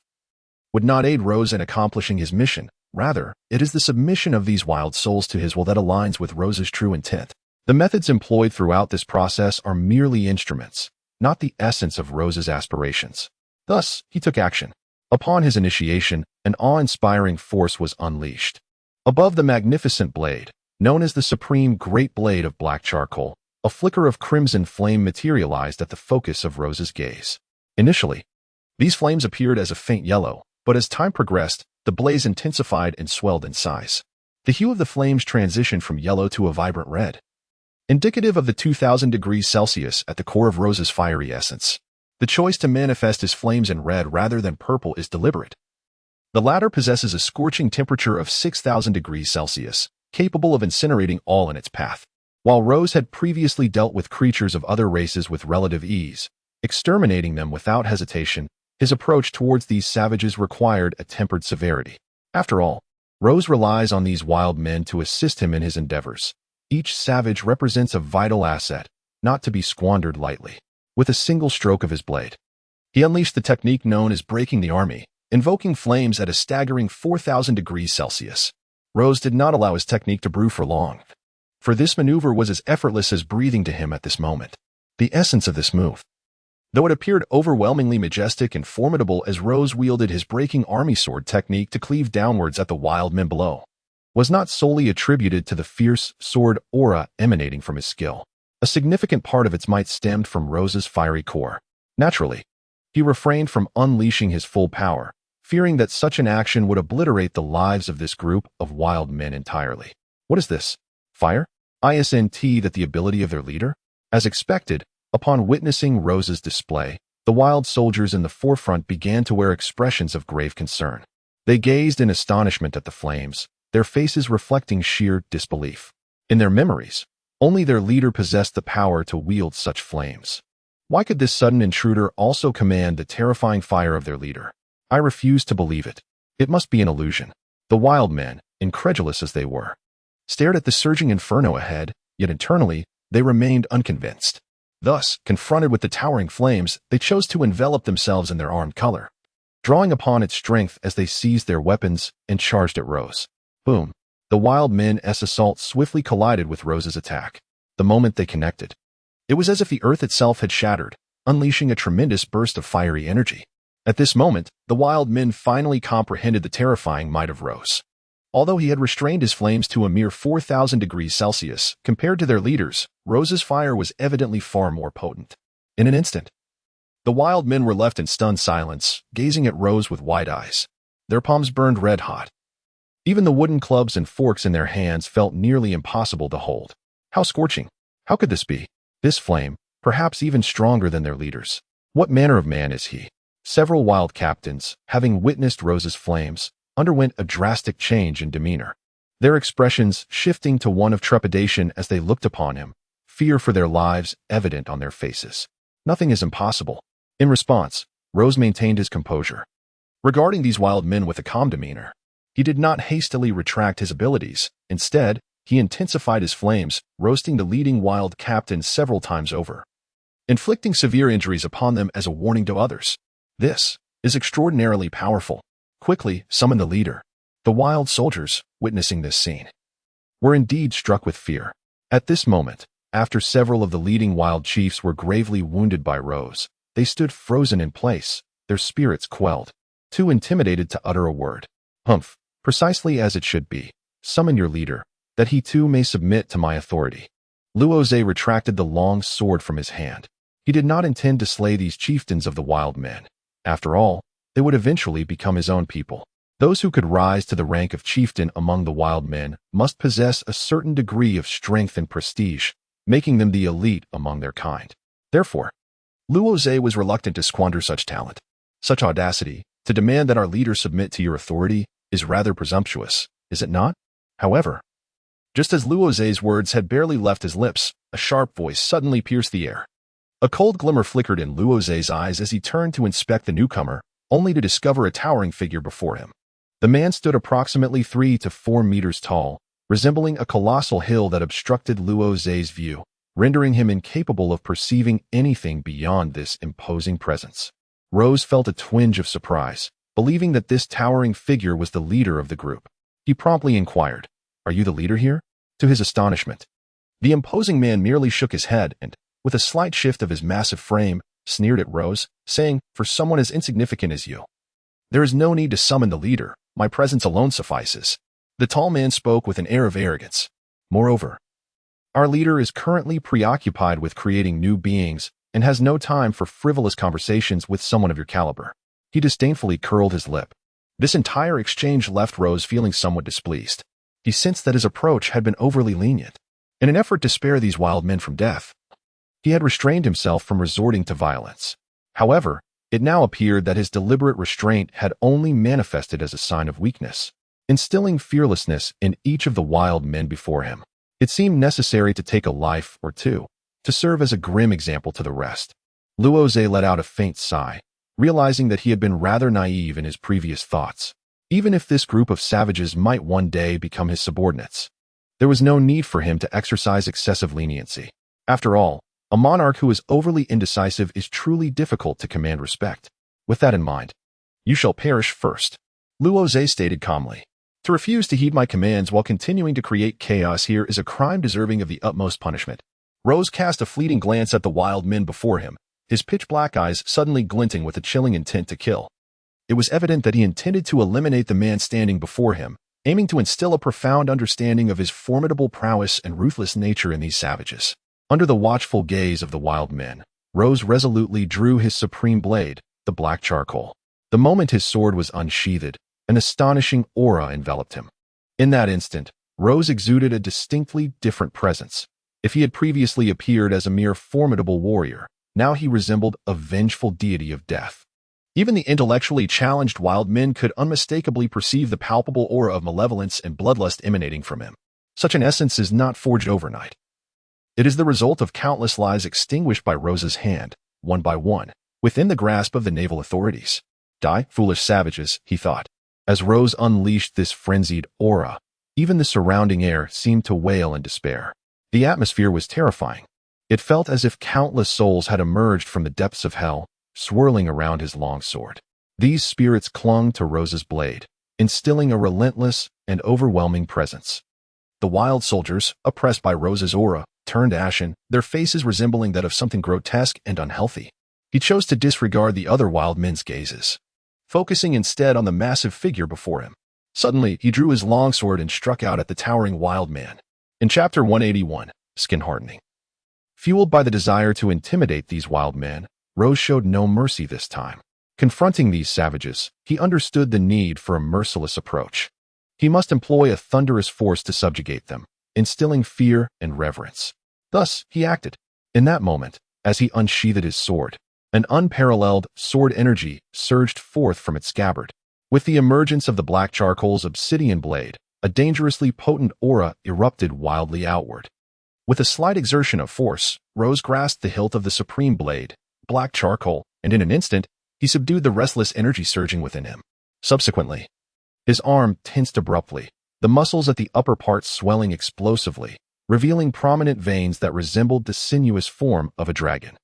would not aid Rose in accomplishing his mission. Rather, it is the submission of these wild souls to his will that aligns with Rose's true intent. The methods employed throughout this process are merely instruments, not the essence of Rose's aspirations. Thus, he took action. Upon his initiation, an awe-inspiring force was unleashed. Above the magnificent blade, known as the Supreme Great Blade of Black Charcoal, a flicker of crimson flame materialized at the focus of Rose's gaze. Initially, these flames appeared as a faint yellow, but as time progressed, the blaze intensified and swelled in size. The hue of the flames transitioned from yellow to a vibrant red, indicative of the 2000 degrees Celsius at the core of Rose's fiery essence. The choice to manifest his flames in red rather than purple is deliberate. The latter possesses a scorching temperature of 6000 degrees Celsius, capable of incinerating all in its path. While Rose had previously dealt with creatures of other races with relative ease, exterminating them without hesitation, his approach towards these savages required a tempered severity. After all, Rose relies on these wild men to assist him in his endeavors. Each savage represents a vital asset, not to be squandered lightly. With a single stroke of his blade, he unleashed the technique known as breaking the army, invoking flames at a staggering 4000 degrees Celsius. Rose did not allow his technique to brew for long, for this maneuver was as effortless as breathing to him at this moment. The essence of this move, though it appeared overwhelmingly majestic and formidable as Rose wielded his breaking army sword technique to cleave downwards at the wild men below, was not solely attributed to the fierce sword aura emanating from his skill. A significant part of its might stemmed from Rose's fiery core. Naturally, he refrained from unleashing his full power, fearing that such an action would obliterate the lives of this group of wild men entirely. What is this? Fire? Isn't that the ability of their leader? As expected, upon witnessing Rose's display, the wild soldiers in the forefront began to wear expressions of grave concern. They gazed in astonishment at the flames, their faces reflecting sheer disbelief. In their memories, only their leader possessed the power to wield such flames. Why could this sudden intruder also command the terrifying fire of their leader? I refused to believe it. It must be an illusion. The wild men, incredulous as they were, stared at the surging inferno ahead, yet internally, they remained unconvinced. Thus, confronted with the towering flames, they chose to envelop themselves in their armed color, drawing upon its strength as they seized their weapons and charged at Rose. Boom! The wild men's assault swiftly collided with Rose's attack. The moment they connected, it was as if the earth itself had shattered, unleashing a tremendous burst of fiery energy. At this moment, the wild men finally comprehended the terrifying might of Rose. Although he had restrained his flames to a mere 4,000 degrees Celsius, compared to their leaders, Rose's fire was evidently far more potent. In an instant, the wild men were left in stunned silence, gazing at Rose with wide eyes. Their palms burned red hot. Even the wooden clubs and forks in their hands felt nearly impossible to hold. How scorching! How could this be? This flame, perhaps even stronger than their leaders. What manner of man is he? Several wild captains, having witnessed Rose's flames, underwent a drastic change in demeanor, their expressions shifting to one of trepidation as they looked upon him, fear for their lives evident on their faces. Nothing is impossible. In response, Rose maintained his composure. Regarding these wild men with a calm demeanor, he did not hastily retract his abilities. Instead, he intensified his flames, roasting the leading wild captains several times over, inflicting severe injuries upon them as a warning to others. This is extraordinarily powerful. Quickly summoned the leader. The wild soldiers, witnessing this scene, were indeed struck with fear. At this moment, after several of the leading wild chiefs were gravely wounded by Rose, they stood frozen in place, their spirits quelled, too intimidated to utter a word. Humph, precisely as it should be. Summon your leader, that he too may submit to my authority. Rozé retracted the long sword from his hand. He did not intend to slay these chieftains of the wild men. After all, they would eventually become his own people. Those who could rise to the rank of chieftain among the wild men must possess a certain degree of strength and prestige, making them the elite among their kind. Therefore, Rozé was reluctant to squander such talent. Such audacity, to demand that our leader submit to your authority, is rather presumptuous, is it not? However, just as Rozé's words had barely left his lips, a sharp voice suddenly pierced the air. A cold glimmer flickered in Rozé's eyes as he turned to inspect the newcomer, only to discover a towering figure before him. The man stood approximately 3 to 4 meters tall, resembling a colossal hill that obstructed Rozé's view, rendering him incapable of perceiving anything beyond this imposing presence. Rose felt a twinge of surprise, believing that this towering figure was the leader of the group. He promptly inquired, "Are you the leader here?" To his astonishment, the imposing man merely shook his head and, with a slight shift of his massive frame, sneered at Rose, saying, "For someone as insignificant as you, there is no need to summon the leader. My presence alone suffices." The tall man spoke with an air of arrogance. "Moreover, our leader is currently preoccupied with creating new beings and has no time for frivolous conversations with someone of your caliber." He disdainfully curled his lip. This entire exchange left Rose feeling somewhat displeased. He sensed that his approach had been overly lenient. In an effort to spare these wild men from death, he had restrained himself from resorting to violence. However, it now appeared that his deliberate restraint had only manifested as a sign of weakness, instilling fearlessness in each of the wild men before him. It seemed necessary to take a life or two, to serve as a grim example to the rest. Rozé let out a faint sigh, realizing that he had been rather naive in his previous thoughts. Even if this group of savages might one day become his subordinates, there was no need for him to exercise excessive leniency. After all, a monarch who is overly indecisive is truly difficult to command respect. With that in mind, "You shall perish first," Rozé stated calmly. "To refuse to heed my commands while continuing to create chaos here is a crime deserving of the utmost punishment." Rose cast a fleeting glance at the wild men before him, his pitch-black eyes suddenly glinting with a chilling intent to kill. It was evident that he intended to eliminate the man standing before him, aiming to instill a profound understanding of his formidable prowess and ruthless nature in these savages. Under the watchful gaze of the wild men, Rose resolutely drew his supreme blade, the black charcoal. The moment his sword was unsheathed, an astonishing aura enveloped him. In that instant, Rose exuded a distinctly different presence. If he had previously appeared as a mere formidable warrior, now he resembled a vengeful deity of death. Even the intellectually challenged wild men could unmistakably perceive the palpable aura of malevolence and bloodlust emanating from him. Such an essence is not forged overnight. It is the result of countless lives extinguished by Rose's hand, one by one, within the grasp of the naval authorities. "Die, foolish savages," he thought. As Rose unleashed this frenzied aura, even the surrounding air seemed to wail in despair. The atmosphere was terrifying. It felt as if countless souls had emerged from the depths of hell, swirling around his long sword. These spirits clung to Rose's blade, instilling a relentless and overwhelming presence. The wild soldiers, oppressed by Rose's aura, turned ashen, their faces resembling that of something grotesque and unhealthy. He chose to disregard the other wild men's gazes, focusing instead on the massive figure before him. Suddenly, he drew his longsword and struck out at the towering wild man. In Chapter 181, Skin Hardening. Fueled by the desire to intimidate these wild men, Rose showed no mercy this time. Confronting these savages, he understood the need for a merciless approach. He must employ a thunderous force to subjugate them, instilling fear and reverence. Thus, he acted. In that moment, as he unsheathed his sword, an unparalleled sword energy surged forth from its scabbard. With the emergence of the black charcoal's obsidian blade, a dangerously potent aura erupted wildly outward. With a slight exertion of force, Rose grasped the hilt of the supreme blade, black charcoal, and in an instant, he subdued the restless energy surging within him. Subsequently, his arm tensed abruptly, the muscles at the upper part swelling explosively, revealing prominent veins that resembled the sinuous form of a dragon.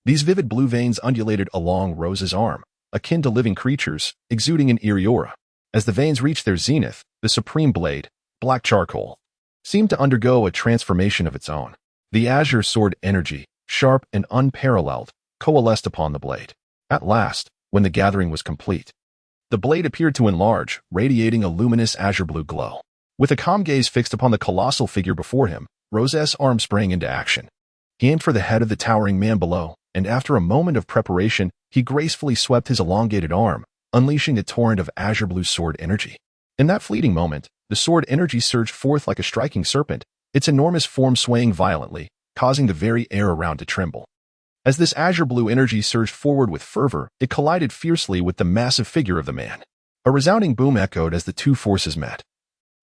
These vivid blue veins undulated along Rose's arm, akin to living creatures, exuding an eerie aura. As the veins reached their zenith, the supreme blade, black charcoal, seemed to undergo a transformation of its own. The azure sword energy, sharp and unparalleled, coalesced upon the blade. At last, when the gathering was complete, the blade appeared to enlarge, radiating a luminous azure-blue glow. With a calm gaze fixed upon the colossal figure before him, Rose's arm sprang into action. He aimed for the head of the towering man below, and after a moment of preparation, he gracefully swept his elongated arm, unleashing a torrent of azure-blue sword energy. In that fleeting moment, the sword energy surged forth like a striking serpent, its enormous form swaying violently, causing the very air around to tremble. As this azure-blue energy surged forward with fervor, it collided fiercely with the massive figure of the man. A resounding boom echoed as the two forces met,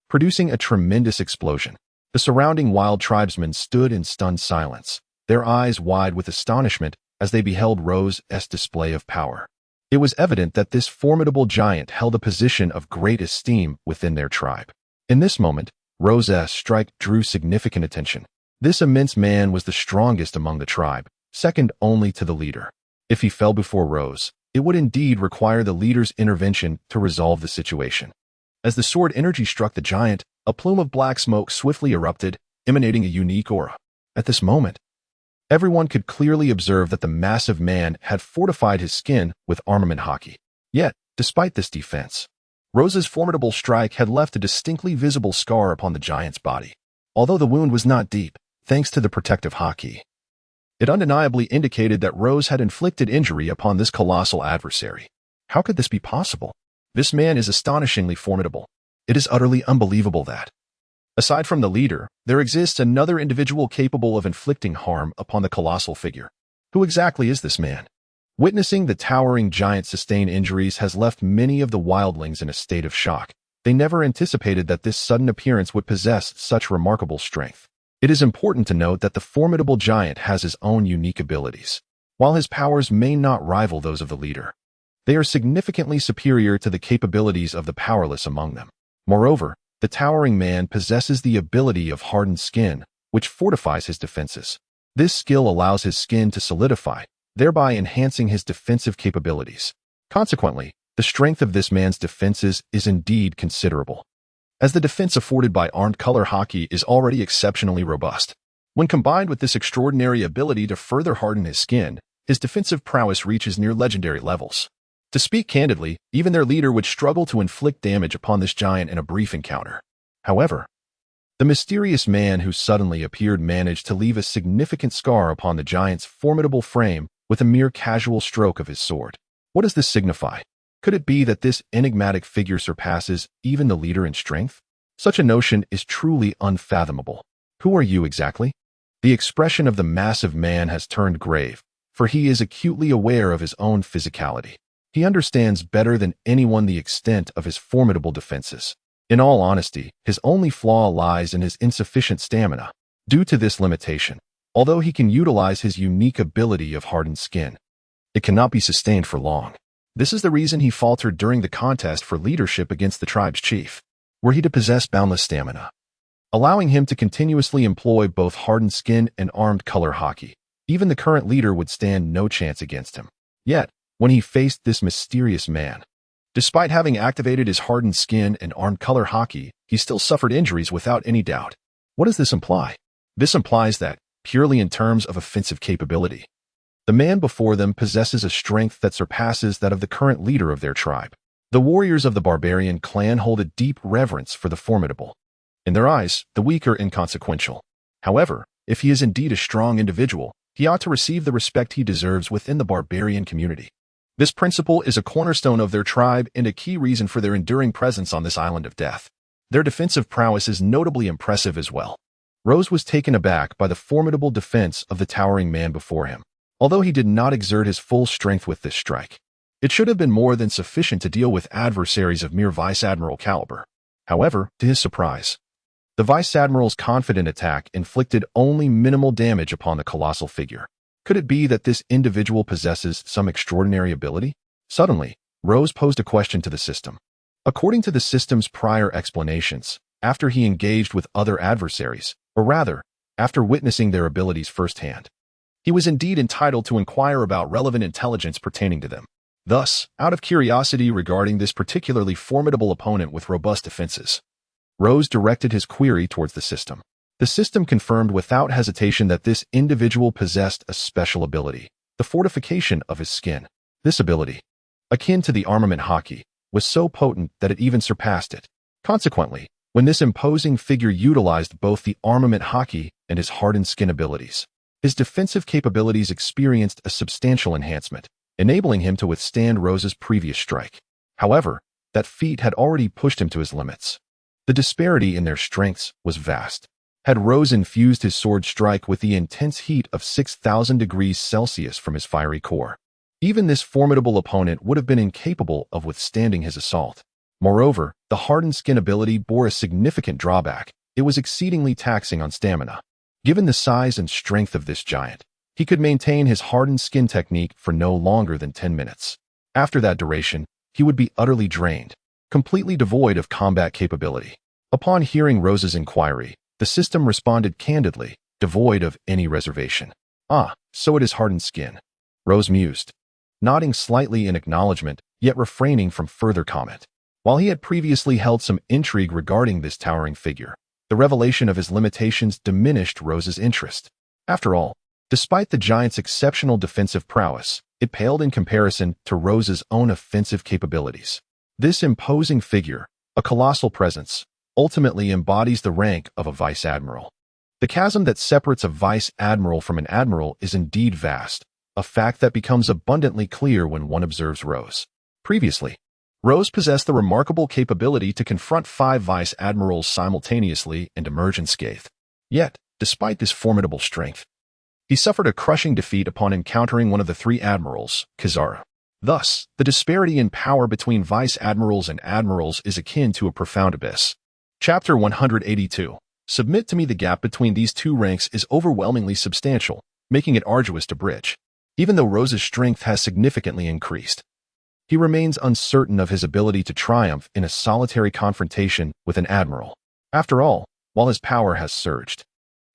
producing a tremendous explosion. The surrounding wild tribesmen stood in stunned silence, their eyes wide with astonishment as they beheld Rose's display of power. It was evident that this formidable giant held a position of great esteem within their tribe. In this moment, Rose's strike drew significant attention. This immense man was the strongest among the tribe, second only to the leader. If he fell before Rose, it would indeed require the leader's intervention to resolve the situation. As the sword energy struck the giant, a plume of black smoke swiftly erupted, emanating a unique aura. At this moment, everyone could clearly observe that the massive man had fortified his skin with armament hockey. Yet, despite this defense, Rose's formidable strike had left a distinctly visible scar upon the giant's body. Although the wound was not deep, thanks to the protective hockey, it undeniably indicated that Rose had inflicted injury upon this colossal adversary. How could this be possible? This man is astonishingly formidable. It is utterly unbelievable that, aside from the leader, there exists another individual capable of inflicting harm upon the colossal figure. Who exactly is this man? Witnessing the towering giant sustain injuries has left many of the wildlings in a state of shock. They never anticipated that this sudden appearance would possess such remarkable strength. It is important to note that the formidable giant has his own unique abilities. While his powers may not rival those of the leader, they are significantly superior to the capabilities of the powerless among them. Moreover, the towering man possesses the ability of hardened skin, which fortifies his defenses. This skill allows his skin to solidify, thereby enhancing his defensive capabilities. Consequently, the strength of this man's defenses is indeed considerable, as the defense afforded by armed color hockey is already exceptionally robust. When combined with this extraordinary ability to further harden his skin, his defensive prowess reaches near legendary levels. To speak candidly, even their leader would struggle to inflict damage upon this giant in a brief encounter. However, the mysterious man who suddenly appeared managed to leave a significant scar upon the giant's formidable frame with a mere casual stroke of his sword. What does this signify? Could it be that this enigmatic figure surpasses even the leader in strength? Such a notion is truly unfathomable. Who are you exactly? The expression of the massive man has turned grave, for he is acutely aware of his own physicality. He understands better than anyone the extent of his formidable defenses. In all honesty, his only flaw lies in his insufficient stamina. Due to this limitation, although he can utilize his unique ability of hardened skin, it cannot be sustained for long. This is the reason he faltered during the contest for leadership against the tribe's chief. Were he to possess boundless stamina, allowing him to continuously employ both hardened skin and armed color haki. Even the current leader would stand no chance against him. Yet, when he faced this mysterious man, despite having activated his hardened skin and armed color haki, he still suffered injuries without any doubt. What does this imply? This implies that, purely in terms of offensive capability, the man before them possesses a strength that surpasses that of the current leader of their tribe. The warriors of the barbarian clan hold a deep reverence for the formidable. In their eyes, the weak are inconsequential. However, if he is indeed a strong individual, he ought to receive the respect he deserves within the barbarian community. This principle is a cornerstone of their tribe and a key reason for their enduring presence on this island of death. Their defensive prowess is notably impressive as well. Rose was taken aback by the formidable defense of the towering man before him. Although he did not exert his full strength with this strike, it should have been more than sufficient to deal with adversaries of mere Vice Admiral caliber. However, to his surprise, the Vice Admiral's confident attack inflicted only minimal damage upon the colossal figure. Could it be that this individual possesses some extraordinary ability? Suddenly, Rose posed a question to the system. According to the system's prior explanations, after he engaged with other adversaries, or rather, after witnessing their abilities firsthand, he was indeed entitled to inquire about relevant intelligence pertaining to them. Thus, out of curiosity regarding this particularly formidable opponent with robust defenses, Rose directed his query towards the system. The system confirmed without hesitation that this individual possessed a special ability, the fortification of his skin. This ability, akin to the armament haki, was so potent that it even surpassed it. Consequently, when this imposing figure utilized both the armament haki and his hardened skin abilities, his defensive capabilities experienced a substantial enhancement, enabling him to withstand Rose's previous strike. However, that feat had already pushed him to his limits. The disparity in their strengths was vast. Had Rose infused his sword strike with the intense heat of 6,000 degrees Celsius from his fiery core, even this formidable opponent would have been incapable of withstanding his assault. Moreover, the hardened skin ability bore a significant drawback. It was exceedingly taxing on stamina. Given the size and strength of this giant, he could maintain his hardened skin technique for no longer than 10 minutes. After that duration, he would be utterly drained, completely devoid of combat capability. Upon hearing Rose's inquiry, the system responded candidly, devoid of any reservation. "Ah, so it is hardened skin," Rose mused, nodding slightly in acknowledgement, yet refraining from further comment. While he had previously held some intrigue regarding this towering figure, the revelation of his limitations diminished Rose's interest. After all, despite the giant's exceptional defensive prowess, it paled in comparison to Rose's own offensive capabilities. This imposing figure, a colossal presence, ultimately embodies the rank of a vice admiral. The chasm that separates a vice admiral from an admiral is indeed vast, a fact that becomes abundantly clear when one observes Rose. Previously, Rose possessed the remarkable capability to confront 5 vice admirals simultaneously and emerge unscathed. Yet, despite this formidable strength, he suffered a crushing defeat upon encountering one of the 3 admirals, Kizaru. Thus, the disparity in power between vice admirals and admirals is akin to a profound abyss. Chapter 182. Submit to me. The gap between these two ranks is overwhelmingly substantial, making it arduous to bridge. Even though Rose's strength has significantly increased, he remains uncertain of his ability to triumph in a solitary confrontation with an admiral. After all, while his power has surged,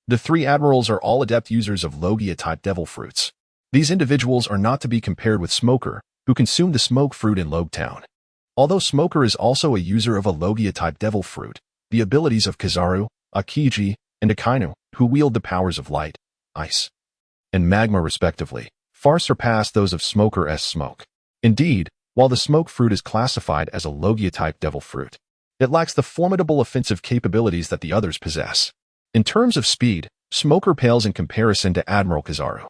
the 3 admirals are all adept users of Logia-type devil fruits. These individuals are not to be compared with Smoker, who consumed the smoke fruit in Logetown. Although Smoker is also a user of a Logia-type devil fruit, the abilities of Kizaru, Akiji, and Akainu, who wield the powers of light, ice, and magma respectively, far surpass those of Smoker's smoke. Indeed, while the smoke fruit is classified as a Logia-type devil fruit, it lacks the formidable offensive capabilities that the others possess. In terms of speed, Smoker pales in comparison to Admiral Kizaru.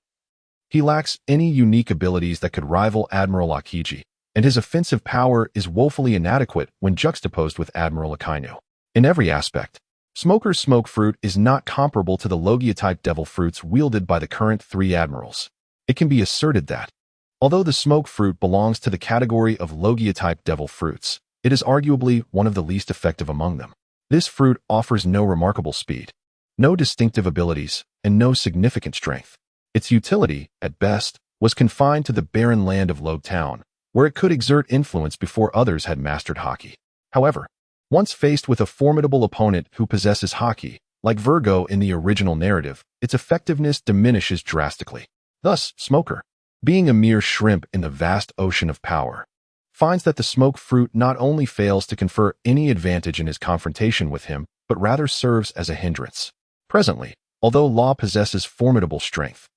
He lacks any unique abilities that could rival Admiral Akiji, and his offensive power is woefully inadequate when juxtaposed with Admiral Akainu. In every aspect, Smoker's smoke fruit is not comparable to the Logia-type devil fruits wielded by the current 3 admirals. It can be asserted that, although the smoke fruit belongs to the category of Logia-type devil fruits, it is arguably one of the least effective among them. This fruit offers no remarkable speed, no distinctive abilities, and no significant strength. Its utility, at best, was confined to the barren land of Logetown, where it could exert influence before others had mastered haki. However, Once faced with a formidable opponent who possesses haki, like Virgo in the original narrative, its effectiveness diminishes drastically. Thus, Smoker, being a mere shrimp in the vast ocean of power, finds that the smoke fruit not only fails to confer any advantage in his confrontation with him, but rather serves as a hindrance. Presently, although Law possesses formidable strength,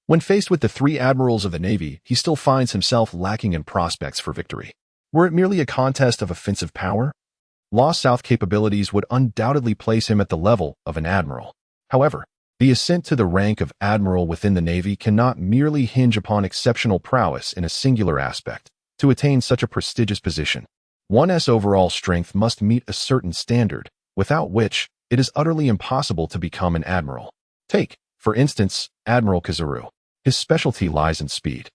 when faced with the three admirals of the Navy, he still finds himself lacking in prospects for victory. Were it merely a contest of offensive power, Law's South capabilities would undoubtedly place him at the level of an admiral. However, the ascent to the rank of admiral within the Navy cannot merely hinge upon exceptional prowess in a singular aspect. To attain such a prestigious position, one's overall strength must meet a certain standard, without which it is utterly impossible to become an admiral. Take, for instance, Admiral Kizaru. His specialty lies in speed.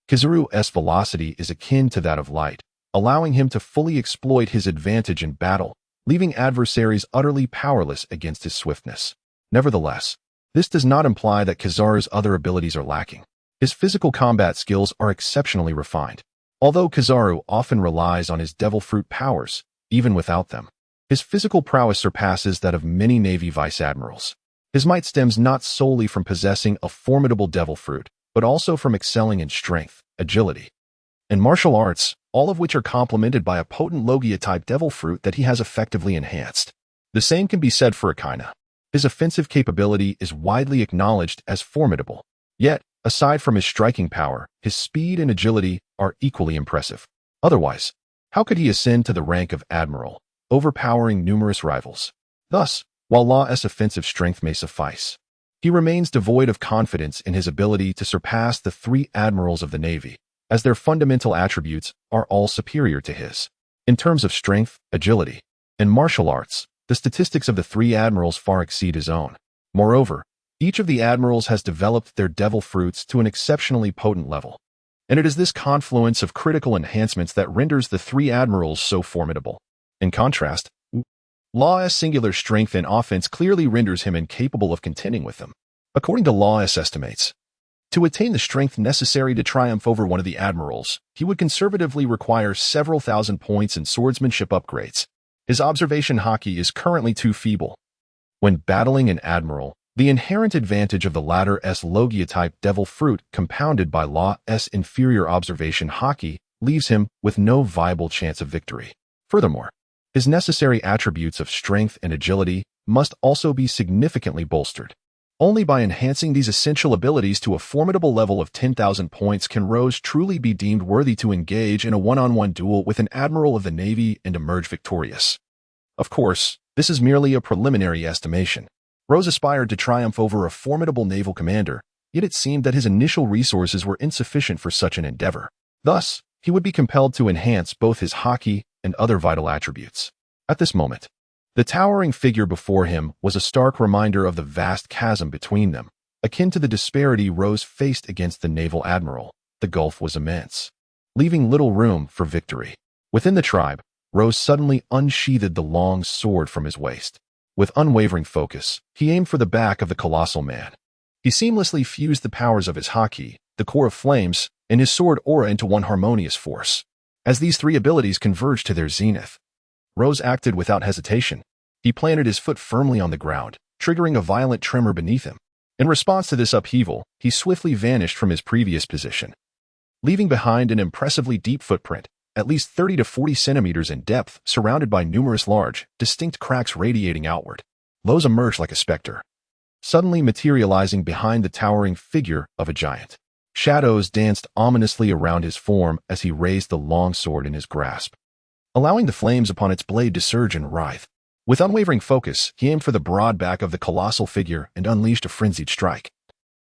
Kizaru's velocity is akin to that of light, allowing him to fully exploit his advantage in battle, leaving adversaries utterly powerless against his swiftness. Nevertheless, this does not imply that Kizaru's other abilities are lacking. His physical combat skills are exceptionally refined. Although Kizaru often relies on his devil fruit powers, even without them, his physical prowess surpasses that of many Navy vice admirals. His might stems not solely from possessing a formidable devil fruit, but also from excelling in strength, agility, and martial arts, all of which are complemented by a potent Logia-type devil fruit that he has effectively enhanced. The same can be said for Akaina. His offensive capability is widely acknowledged as formidable. Yet, aside from his striking power, his speed and agility are equally impressive. Otherwise, how could he ascend to the rank of admiral, overpowering numerous rivals? Thus, while Law's offensive strength may suffice, he remains devoid of confidence in his ability to surpass the three admirals of the Navy, as their fundamental attributes are all superior to his. In terms of strength, agility, and martial arts, the statistics of the three admirals far exceed his own. Moreover, each of the admirals has developed their devil fruits to an exceptionally potent level, and it is this confluence of critical enhancements that renders the three admirals so formidable. In contrast, Law's singular strength and offense clearly renders him incapable of contending with them. According to Law's estimates, to attain the strength necessary to triumph over one of the admirals, he would conservatively require several thousand points in swordsmanship upgrades. His observation haki is currently too feeble. When battling an admiral, the inherent advantage of the latter's Logia-type devil fruit compounded by Law's inferior observation haki leaves him with no viable chance of victory. Furthermore, his necessary attributes of strength and agility must also be significantly bolstered. Only by enhancing these essential abilities to a formidable level of 10,000 points can Rose truly be deemed worthy to engage in a one-on-one duel with an admiral of the Navy and emerge victorious. Of course, this is merely a preliminary estimation. Rose aspired to triumph over a formidable naval commander, yet it seemed that his initial resources were insufficient for such an endeavor. Thus, he would be compelled to enhance both his haki and other vital attributes. At this moment, the towering figure before him was a stark reminder of the vast chasm between them. Akin to the disparity Rose faced against the naval admiral, the gulf was immense, leaving little room for victory. Within the tribe, Rose suddenly unsheathed the long sword from his waist. With unwavering focus, he aimed for the back of the colossal man. He seamlessly fused the powers of his haki, the core of flames, and his sword aura into one harmonious force. As these three abilities converged to their zenith, Rose acted without hesitation. He planted his foot firmly on the ground, triggering a violent tremor beneath him. In response to this upheaval, he swiftly vanished from his previous position, leaving behind an impressively deep footprint, at least 30 to 40 centimeters in depth, surrounded by numerous large, distinct cracks radiating outward. Rose emerged like a specter, suddenly materializing behind the towering figure of a giant. Shadows danced ominously around his form as he raised the long sword in his grasp, allowing the flames upon its blade to surge and writhe. With unwavering focus, he aimed for the broad back of the colossal figure and unleashed a frenzied strike.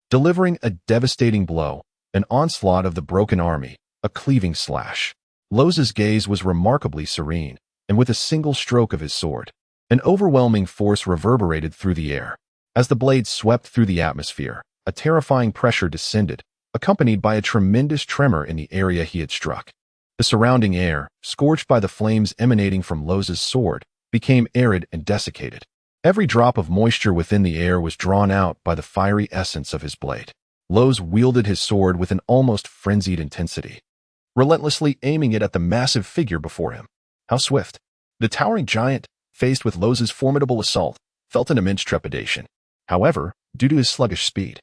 Delivering a devastating blow, an onslaught of the broken army, a cleaving slash. Rose's gaze was remarkably serene, and with a single stroke of his sword, an overwhelming force reverberated through the air. As the blade swept through the atmosphere, a terrifying pressure descended, accompanied by a tremendous tremor in the area he had struck. The surrounding air, scorched by the flames emanating from Rose's sword, became arid and desiccated. Every drop of moisture within the air was drawn out by the fiery essence of his blade. Rose wielded his sword with an almost frenzied intensity, relentlessly aiming it at the massive figure before him. How swift, The towering giant, faced with Rozé's formidable assault, felt an immense trepidation. However, due to his sluggish speed,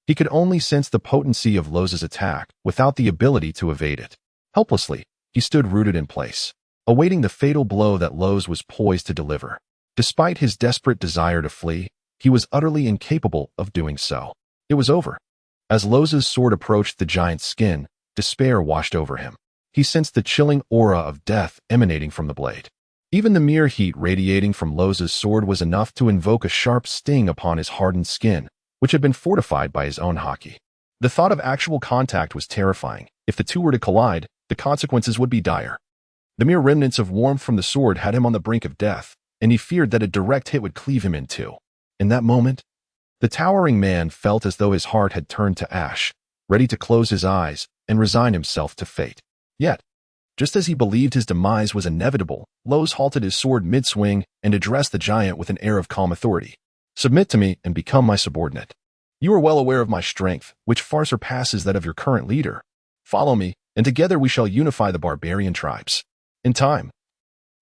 he could only sense the potency of Rozé's attack without the ability to evade it. Helplessly, he stood rooted in place, awaiting the fatal blow that Rozé was poised to deliver. Despite his desperate desire to flee, he was utterly incapable of doing so. It was over. As Rozé's sword approached the giant's skin, despair washed over him. He sensed the chilling aura of death emanating from the blade. Even the mere heat radiating from Rozé's sword was enough to invoke a sharp sting upon his hardened skin, which had been fortified by his own haki. The thought of actual contact was terrifying. If the two were to collide, the consequences would be dire. The mere remnants of warmth from the sword had him on the brink of death, and he feared that a direct hit would cleave him in two. In that moment, the towering man felt as though his heart had turned to ash, ready to close his eyes and resign himself to fate. Yet, just as he believed his demise was inevitable, Rozé halted his sword mid-swing and addressed the giant with an air of calm authority. "Submit to me and become my subordinate. You are well aware of my strength, which far surpasses that of your current leader. Follow me, and together we shall unify the barbarian tribes. In time,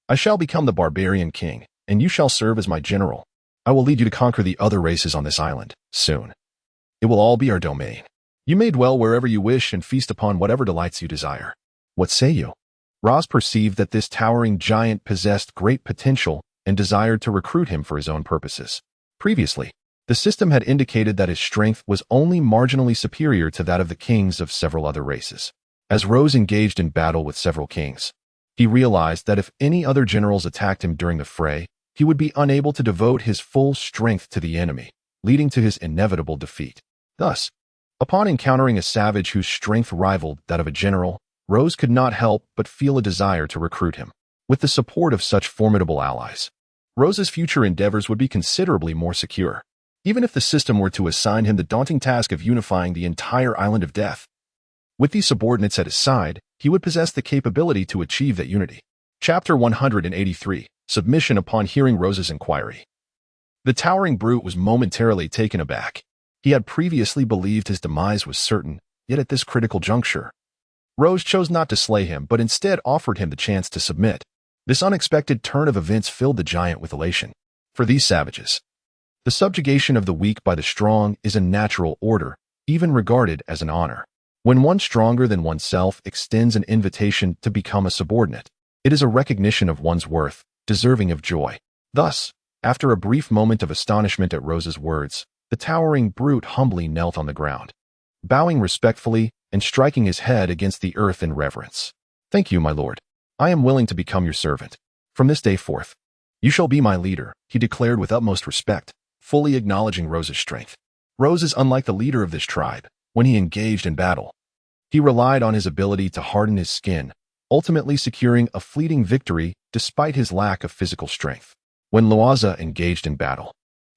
I shall become the barbarian king, and you shall serve as my general. I will lead you to conquer the other races on this island, soon. It will all be our domain. You may dwell wherever you wish and feast upon whatever delights you desire. What say you?" Rozé perceived that this towering giant possessed great potential and desired to recruit him for his own purposes. Previously, the system had indicated that his strength was only marginally superior to that of the kings of several other races. As Rozé engaged in battle with several kings, he realized that if any other generals attacked him during the fray, he would be unable to devote his full strength to the enemy, leading to his inevitable defeat. Thus, upon encountering a savage whose strength rivaled that of a general, Rozé could not help but feel a desire to recruit him. With the support of such formidable allies, Rozé's future endeavors would be considerably more secure, even if the system were to assign him the daunting task of unifying the entire island of death. With these subordinates at his side, he would possess the capability to achieve that unity. Chapter 183, Submission upon hearing Rozé's inquiry. The towering brute was momentarily taken aback. He had previously believed his demise was certain, yet at this critical juncture, Rozé chose not to slay him but instead offered him the chance to submit. This unexpected turn of events filled the giant with elation. For these savages, the subjugation of the weak by the strong is a natural order, even regarded as an honor. When one stronger than oneself extends an invitation to become a subordinate, it is a recognition of one's worth, deserving of joy. Thus, after a brief moment of astonishment at Rozé's words, the towering brute humbly knelt on the ground, bowing respectfully and striking his head against the earth in reverence. "Thank you, my lord. I am willing to become your servant. From this day forth, you shall be my leader," he declared with utmost respect, fully acknowledging Rozé's strength. Rozé is unlike the leader of this tribe. When he engaged in battle, he relied on his ability to harden his skin, ultimately securing a fleeting victory despite his lack of physical strength. When Rozé engaged in battle,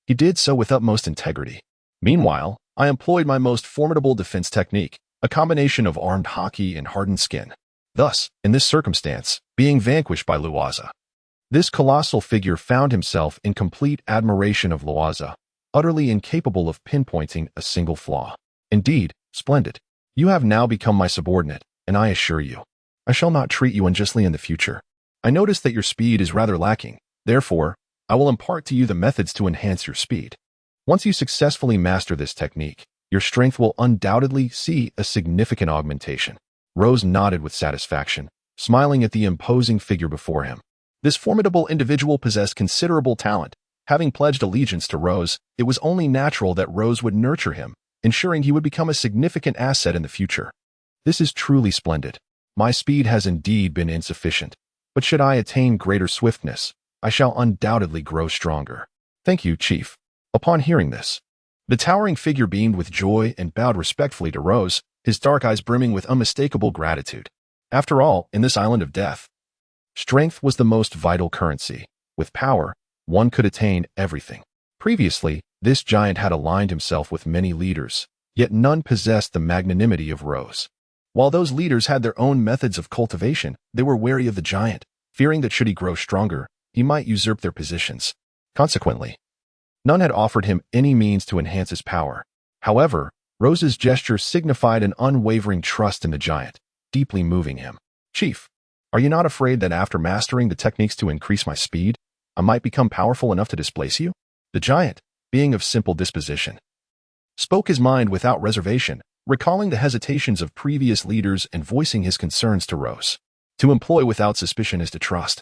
he did so with utmost integrity. Meanwhile, I employed my most formidable defense technique, a combination of armed haki and hardened skin. Thus, in this circumstance, being vanquished by Rozé, this colossal figure found himself in complete admiration of Rozé, utterly incapable of pinpointing a single flaw. "Indeed, splendid. You have now become my subordinate, and I assure you, I shall not treat you unjustly in the future. I notice that your speed is rather lacking. Therefore, I will impart to you the methods to enhance your speed. Once you successfully master this technique, your strength will undoubtedly see a significant augmentation." Rozé nodded with satisfaction, smiling at the imposing figure before him. This formidable individual possessed considerable talent. Having pledged allegiance to Rozé, it was only natural that Rozé would nurture him, ensuring he would become a significant asset in the future. "This is truly splendid. My speed has indeed been insufficient, but should I attain greater swiftness, I shall undoubtedly grow stronger. Thank you, Chief." Upon hearing this, the towering figure beamed with joy and bowed respectfully to Rozé, his dark eyes brimming with unmistakable gratitude. After all, in this island of death, strength was the most vital currency. With power, one could attain everything. Previously, this giant had aligned himself with many leaders, yet none possessed the magnanimity of Rozé. While those leaders had their own methods of cultivation, they were wary of the giant, fearing that should he grow stronger, he might usurp their positions. Consequently, none had offered him any means to enhance his power. However, Rozé's gesture signified an unwavering trust in the giant, deeply moving him. "Chief, Are you not afraid that after mastering the techniques to increase my speed, I might become powerful enough to displace you? The giant, being of simple disposition, spoke his mind without reservation, recalling the hesitations of previous leaders and voicing his concerns to Rose. To employ without suspicion is to trust.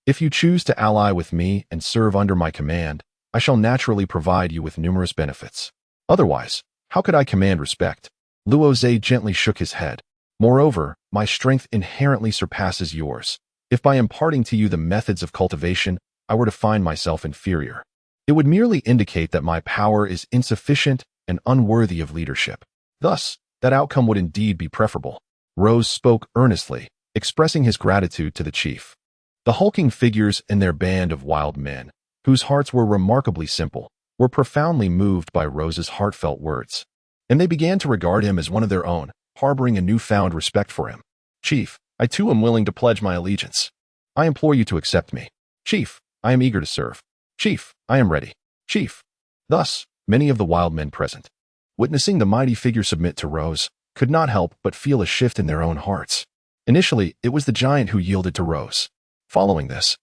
If you choose to ally with me and serve under my command, I shall naturally provide you with numerous benefits. Otherwise, how could I command respect? Rozé gently shook his head. Moreover, my strength inherently surpasses yours. If by imparting to you the methods of cultivation, I were to find myself inferior, it would merely indicate that my power is insufficient and unworthy of leadership. Thus, that outcome would indeed be preferable. Rose spoke earnestly, expressing his gratitude to the chief. The hulking figures in their band of wild men, whose hearts were remarkably simple, were profoundly moved by Rose's heartfelt words, and they began to regard him as one of their own, harboring a newfound respect for him. Chief, I too am willing to pledge my allegiance. I implore you to accept me. Chief, I am eager to serve. Chief, I am ready. Chief. Thus, many of the wild men present, witnessing the mighty figure submit to Rose, could not help but feel a shift in their own hearts. Initially, it was the giant who yielded to Rose. Following this,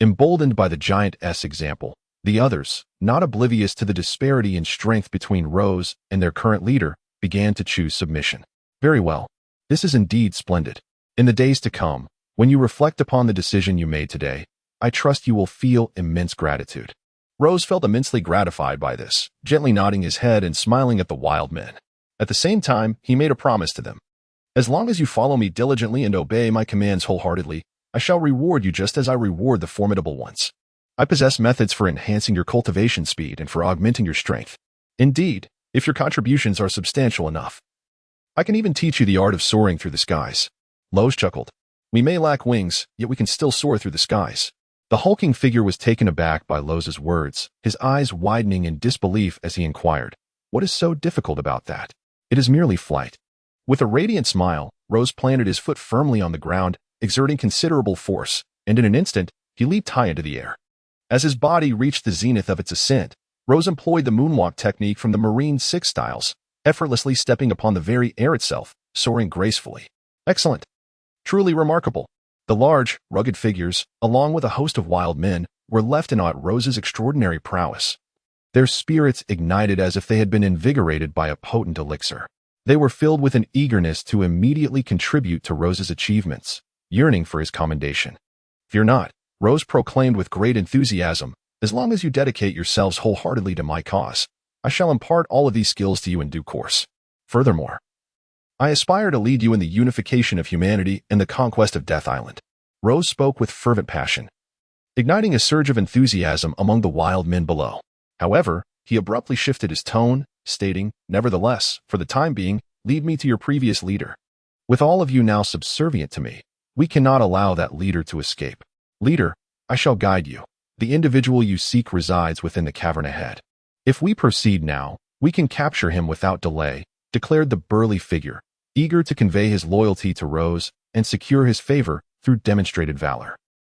emboldened by the giant's example, the others, not oblivious to the disparity in strength between Rose and their current leader, began to choose submission. Very well. This is indeed splendid. In the days to come, when you reflect upon the decision you made today, I trust you will feel immense gratitude. Rose felt immensely gratified by this, gently nodding his head and smiling at the wild men. At the same time, he made a promise to them. As long as you follow me diligently and obey my commands wholeheartedly, I shall reward you just as I reward the formidable ones. I possess methods for enhancing your cultivation speed and for augmenting your strength. Indeed, if your contributions are substantial enough, I can even teach you the art of soaring through the skies. Lowe's chuckled. We may lack wings, yet we can still soar through the skies. The hulking figure was taken aback by Lowe's words, his eyes widening in disbelief as he inquired, what is so difficult about that? It is merely flight. With a radiant smile, Rose planted his foot firmly on the ground, exerting considerable force, and in an instant, he leaped high into the air. As his body reached the zenith of its ascent, Rose employed the moonwalk technique from the Marine 6 styles, effortlessly stepping upon the very air itself, soaring gracefully. Excellent. Truly remarkable. The large, rugged figures, along with a host of wild men, were left in awe at Rose's extraordinary prowess. Their spirits ignited as if they had been invigorated by a potent elixir. They were filled with an eagerness to immediately contribute to Rose's achievements, yearning for his commendation. Fear not, Rose proclaimed with great enthusiasm, as long as you dedicate yourselves wholeheartedly to my cause, I shall impart all of these skills to you in due course. Furthermore, I aspire to lead you in the unification of humanity and the conquest of Death Island. Rose spoke with fervent passion, igniting a surge of enthusiasm among the wild men below. However, he abruptly shifted his tone, stating, nevertheless, for the time being, lead me to your previous leader. With all of you now subservient to me, we cannot allow that leader to escape. Leader, I shall guide you. The individual you seek resides within the cavern ahead. If we proceed now, we can capture him without delay, declared the burly figure, eager to convey his loyalty to Rose and secure his favor through demonstrated valor.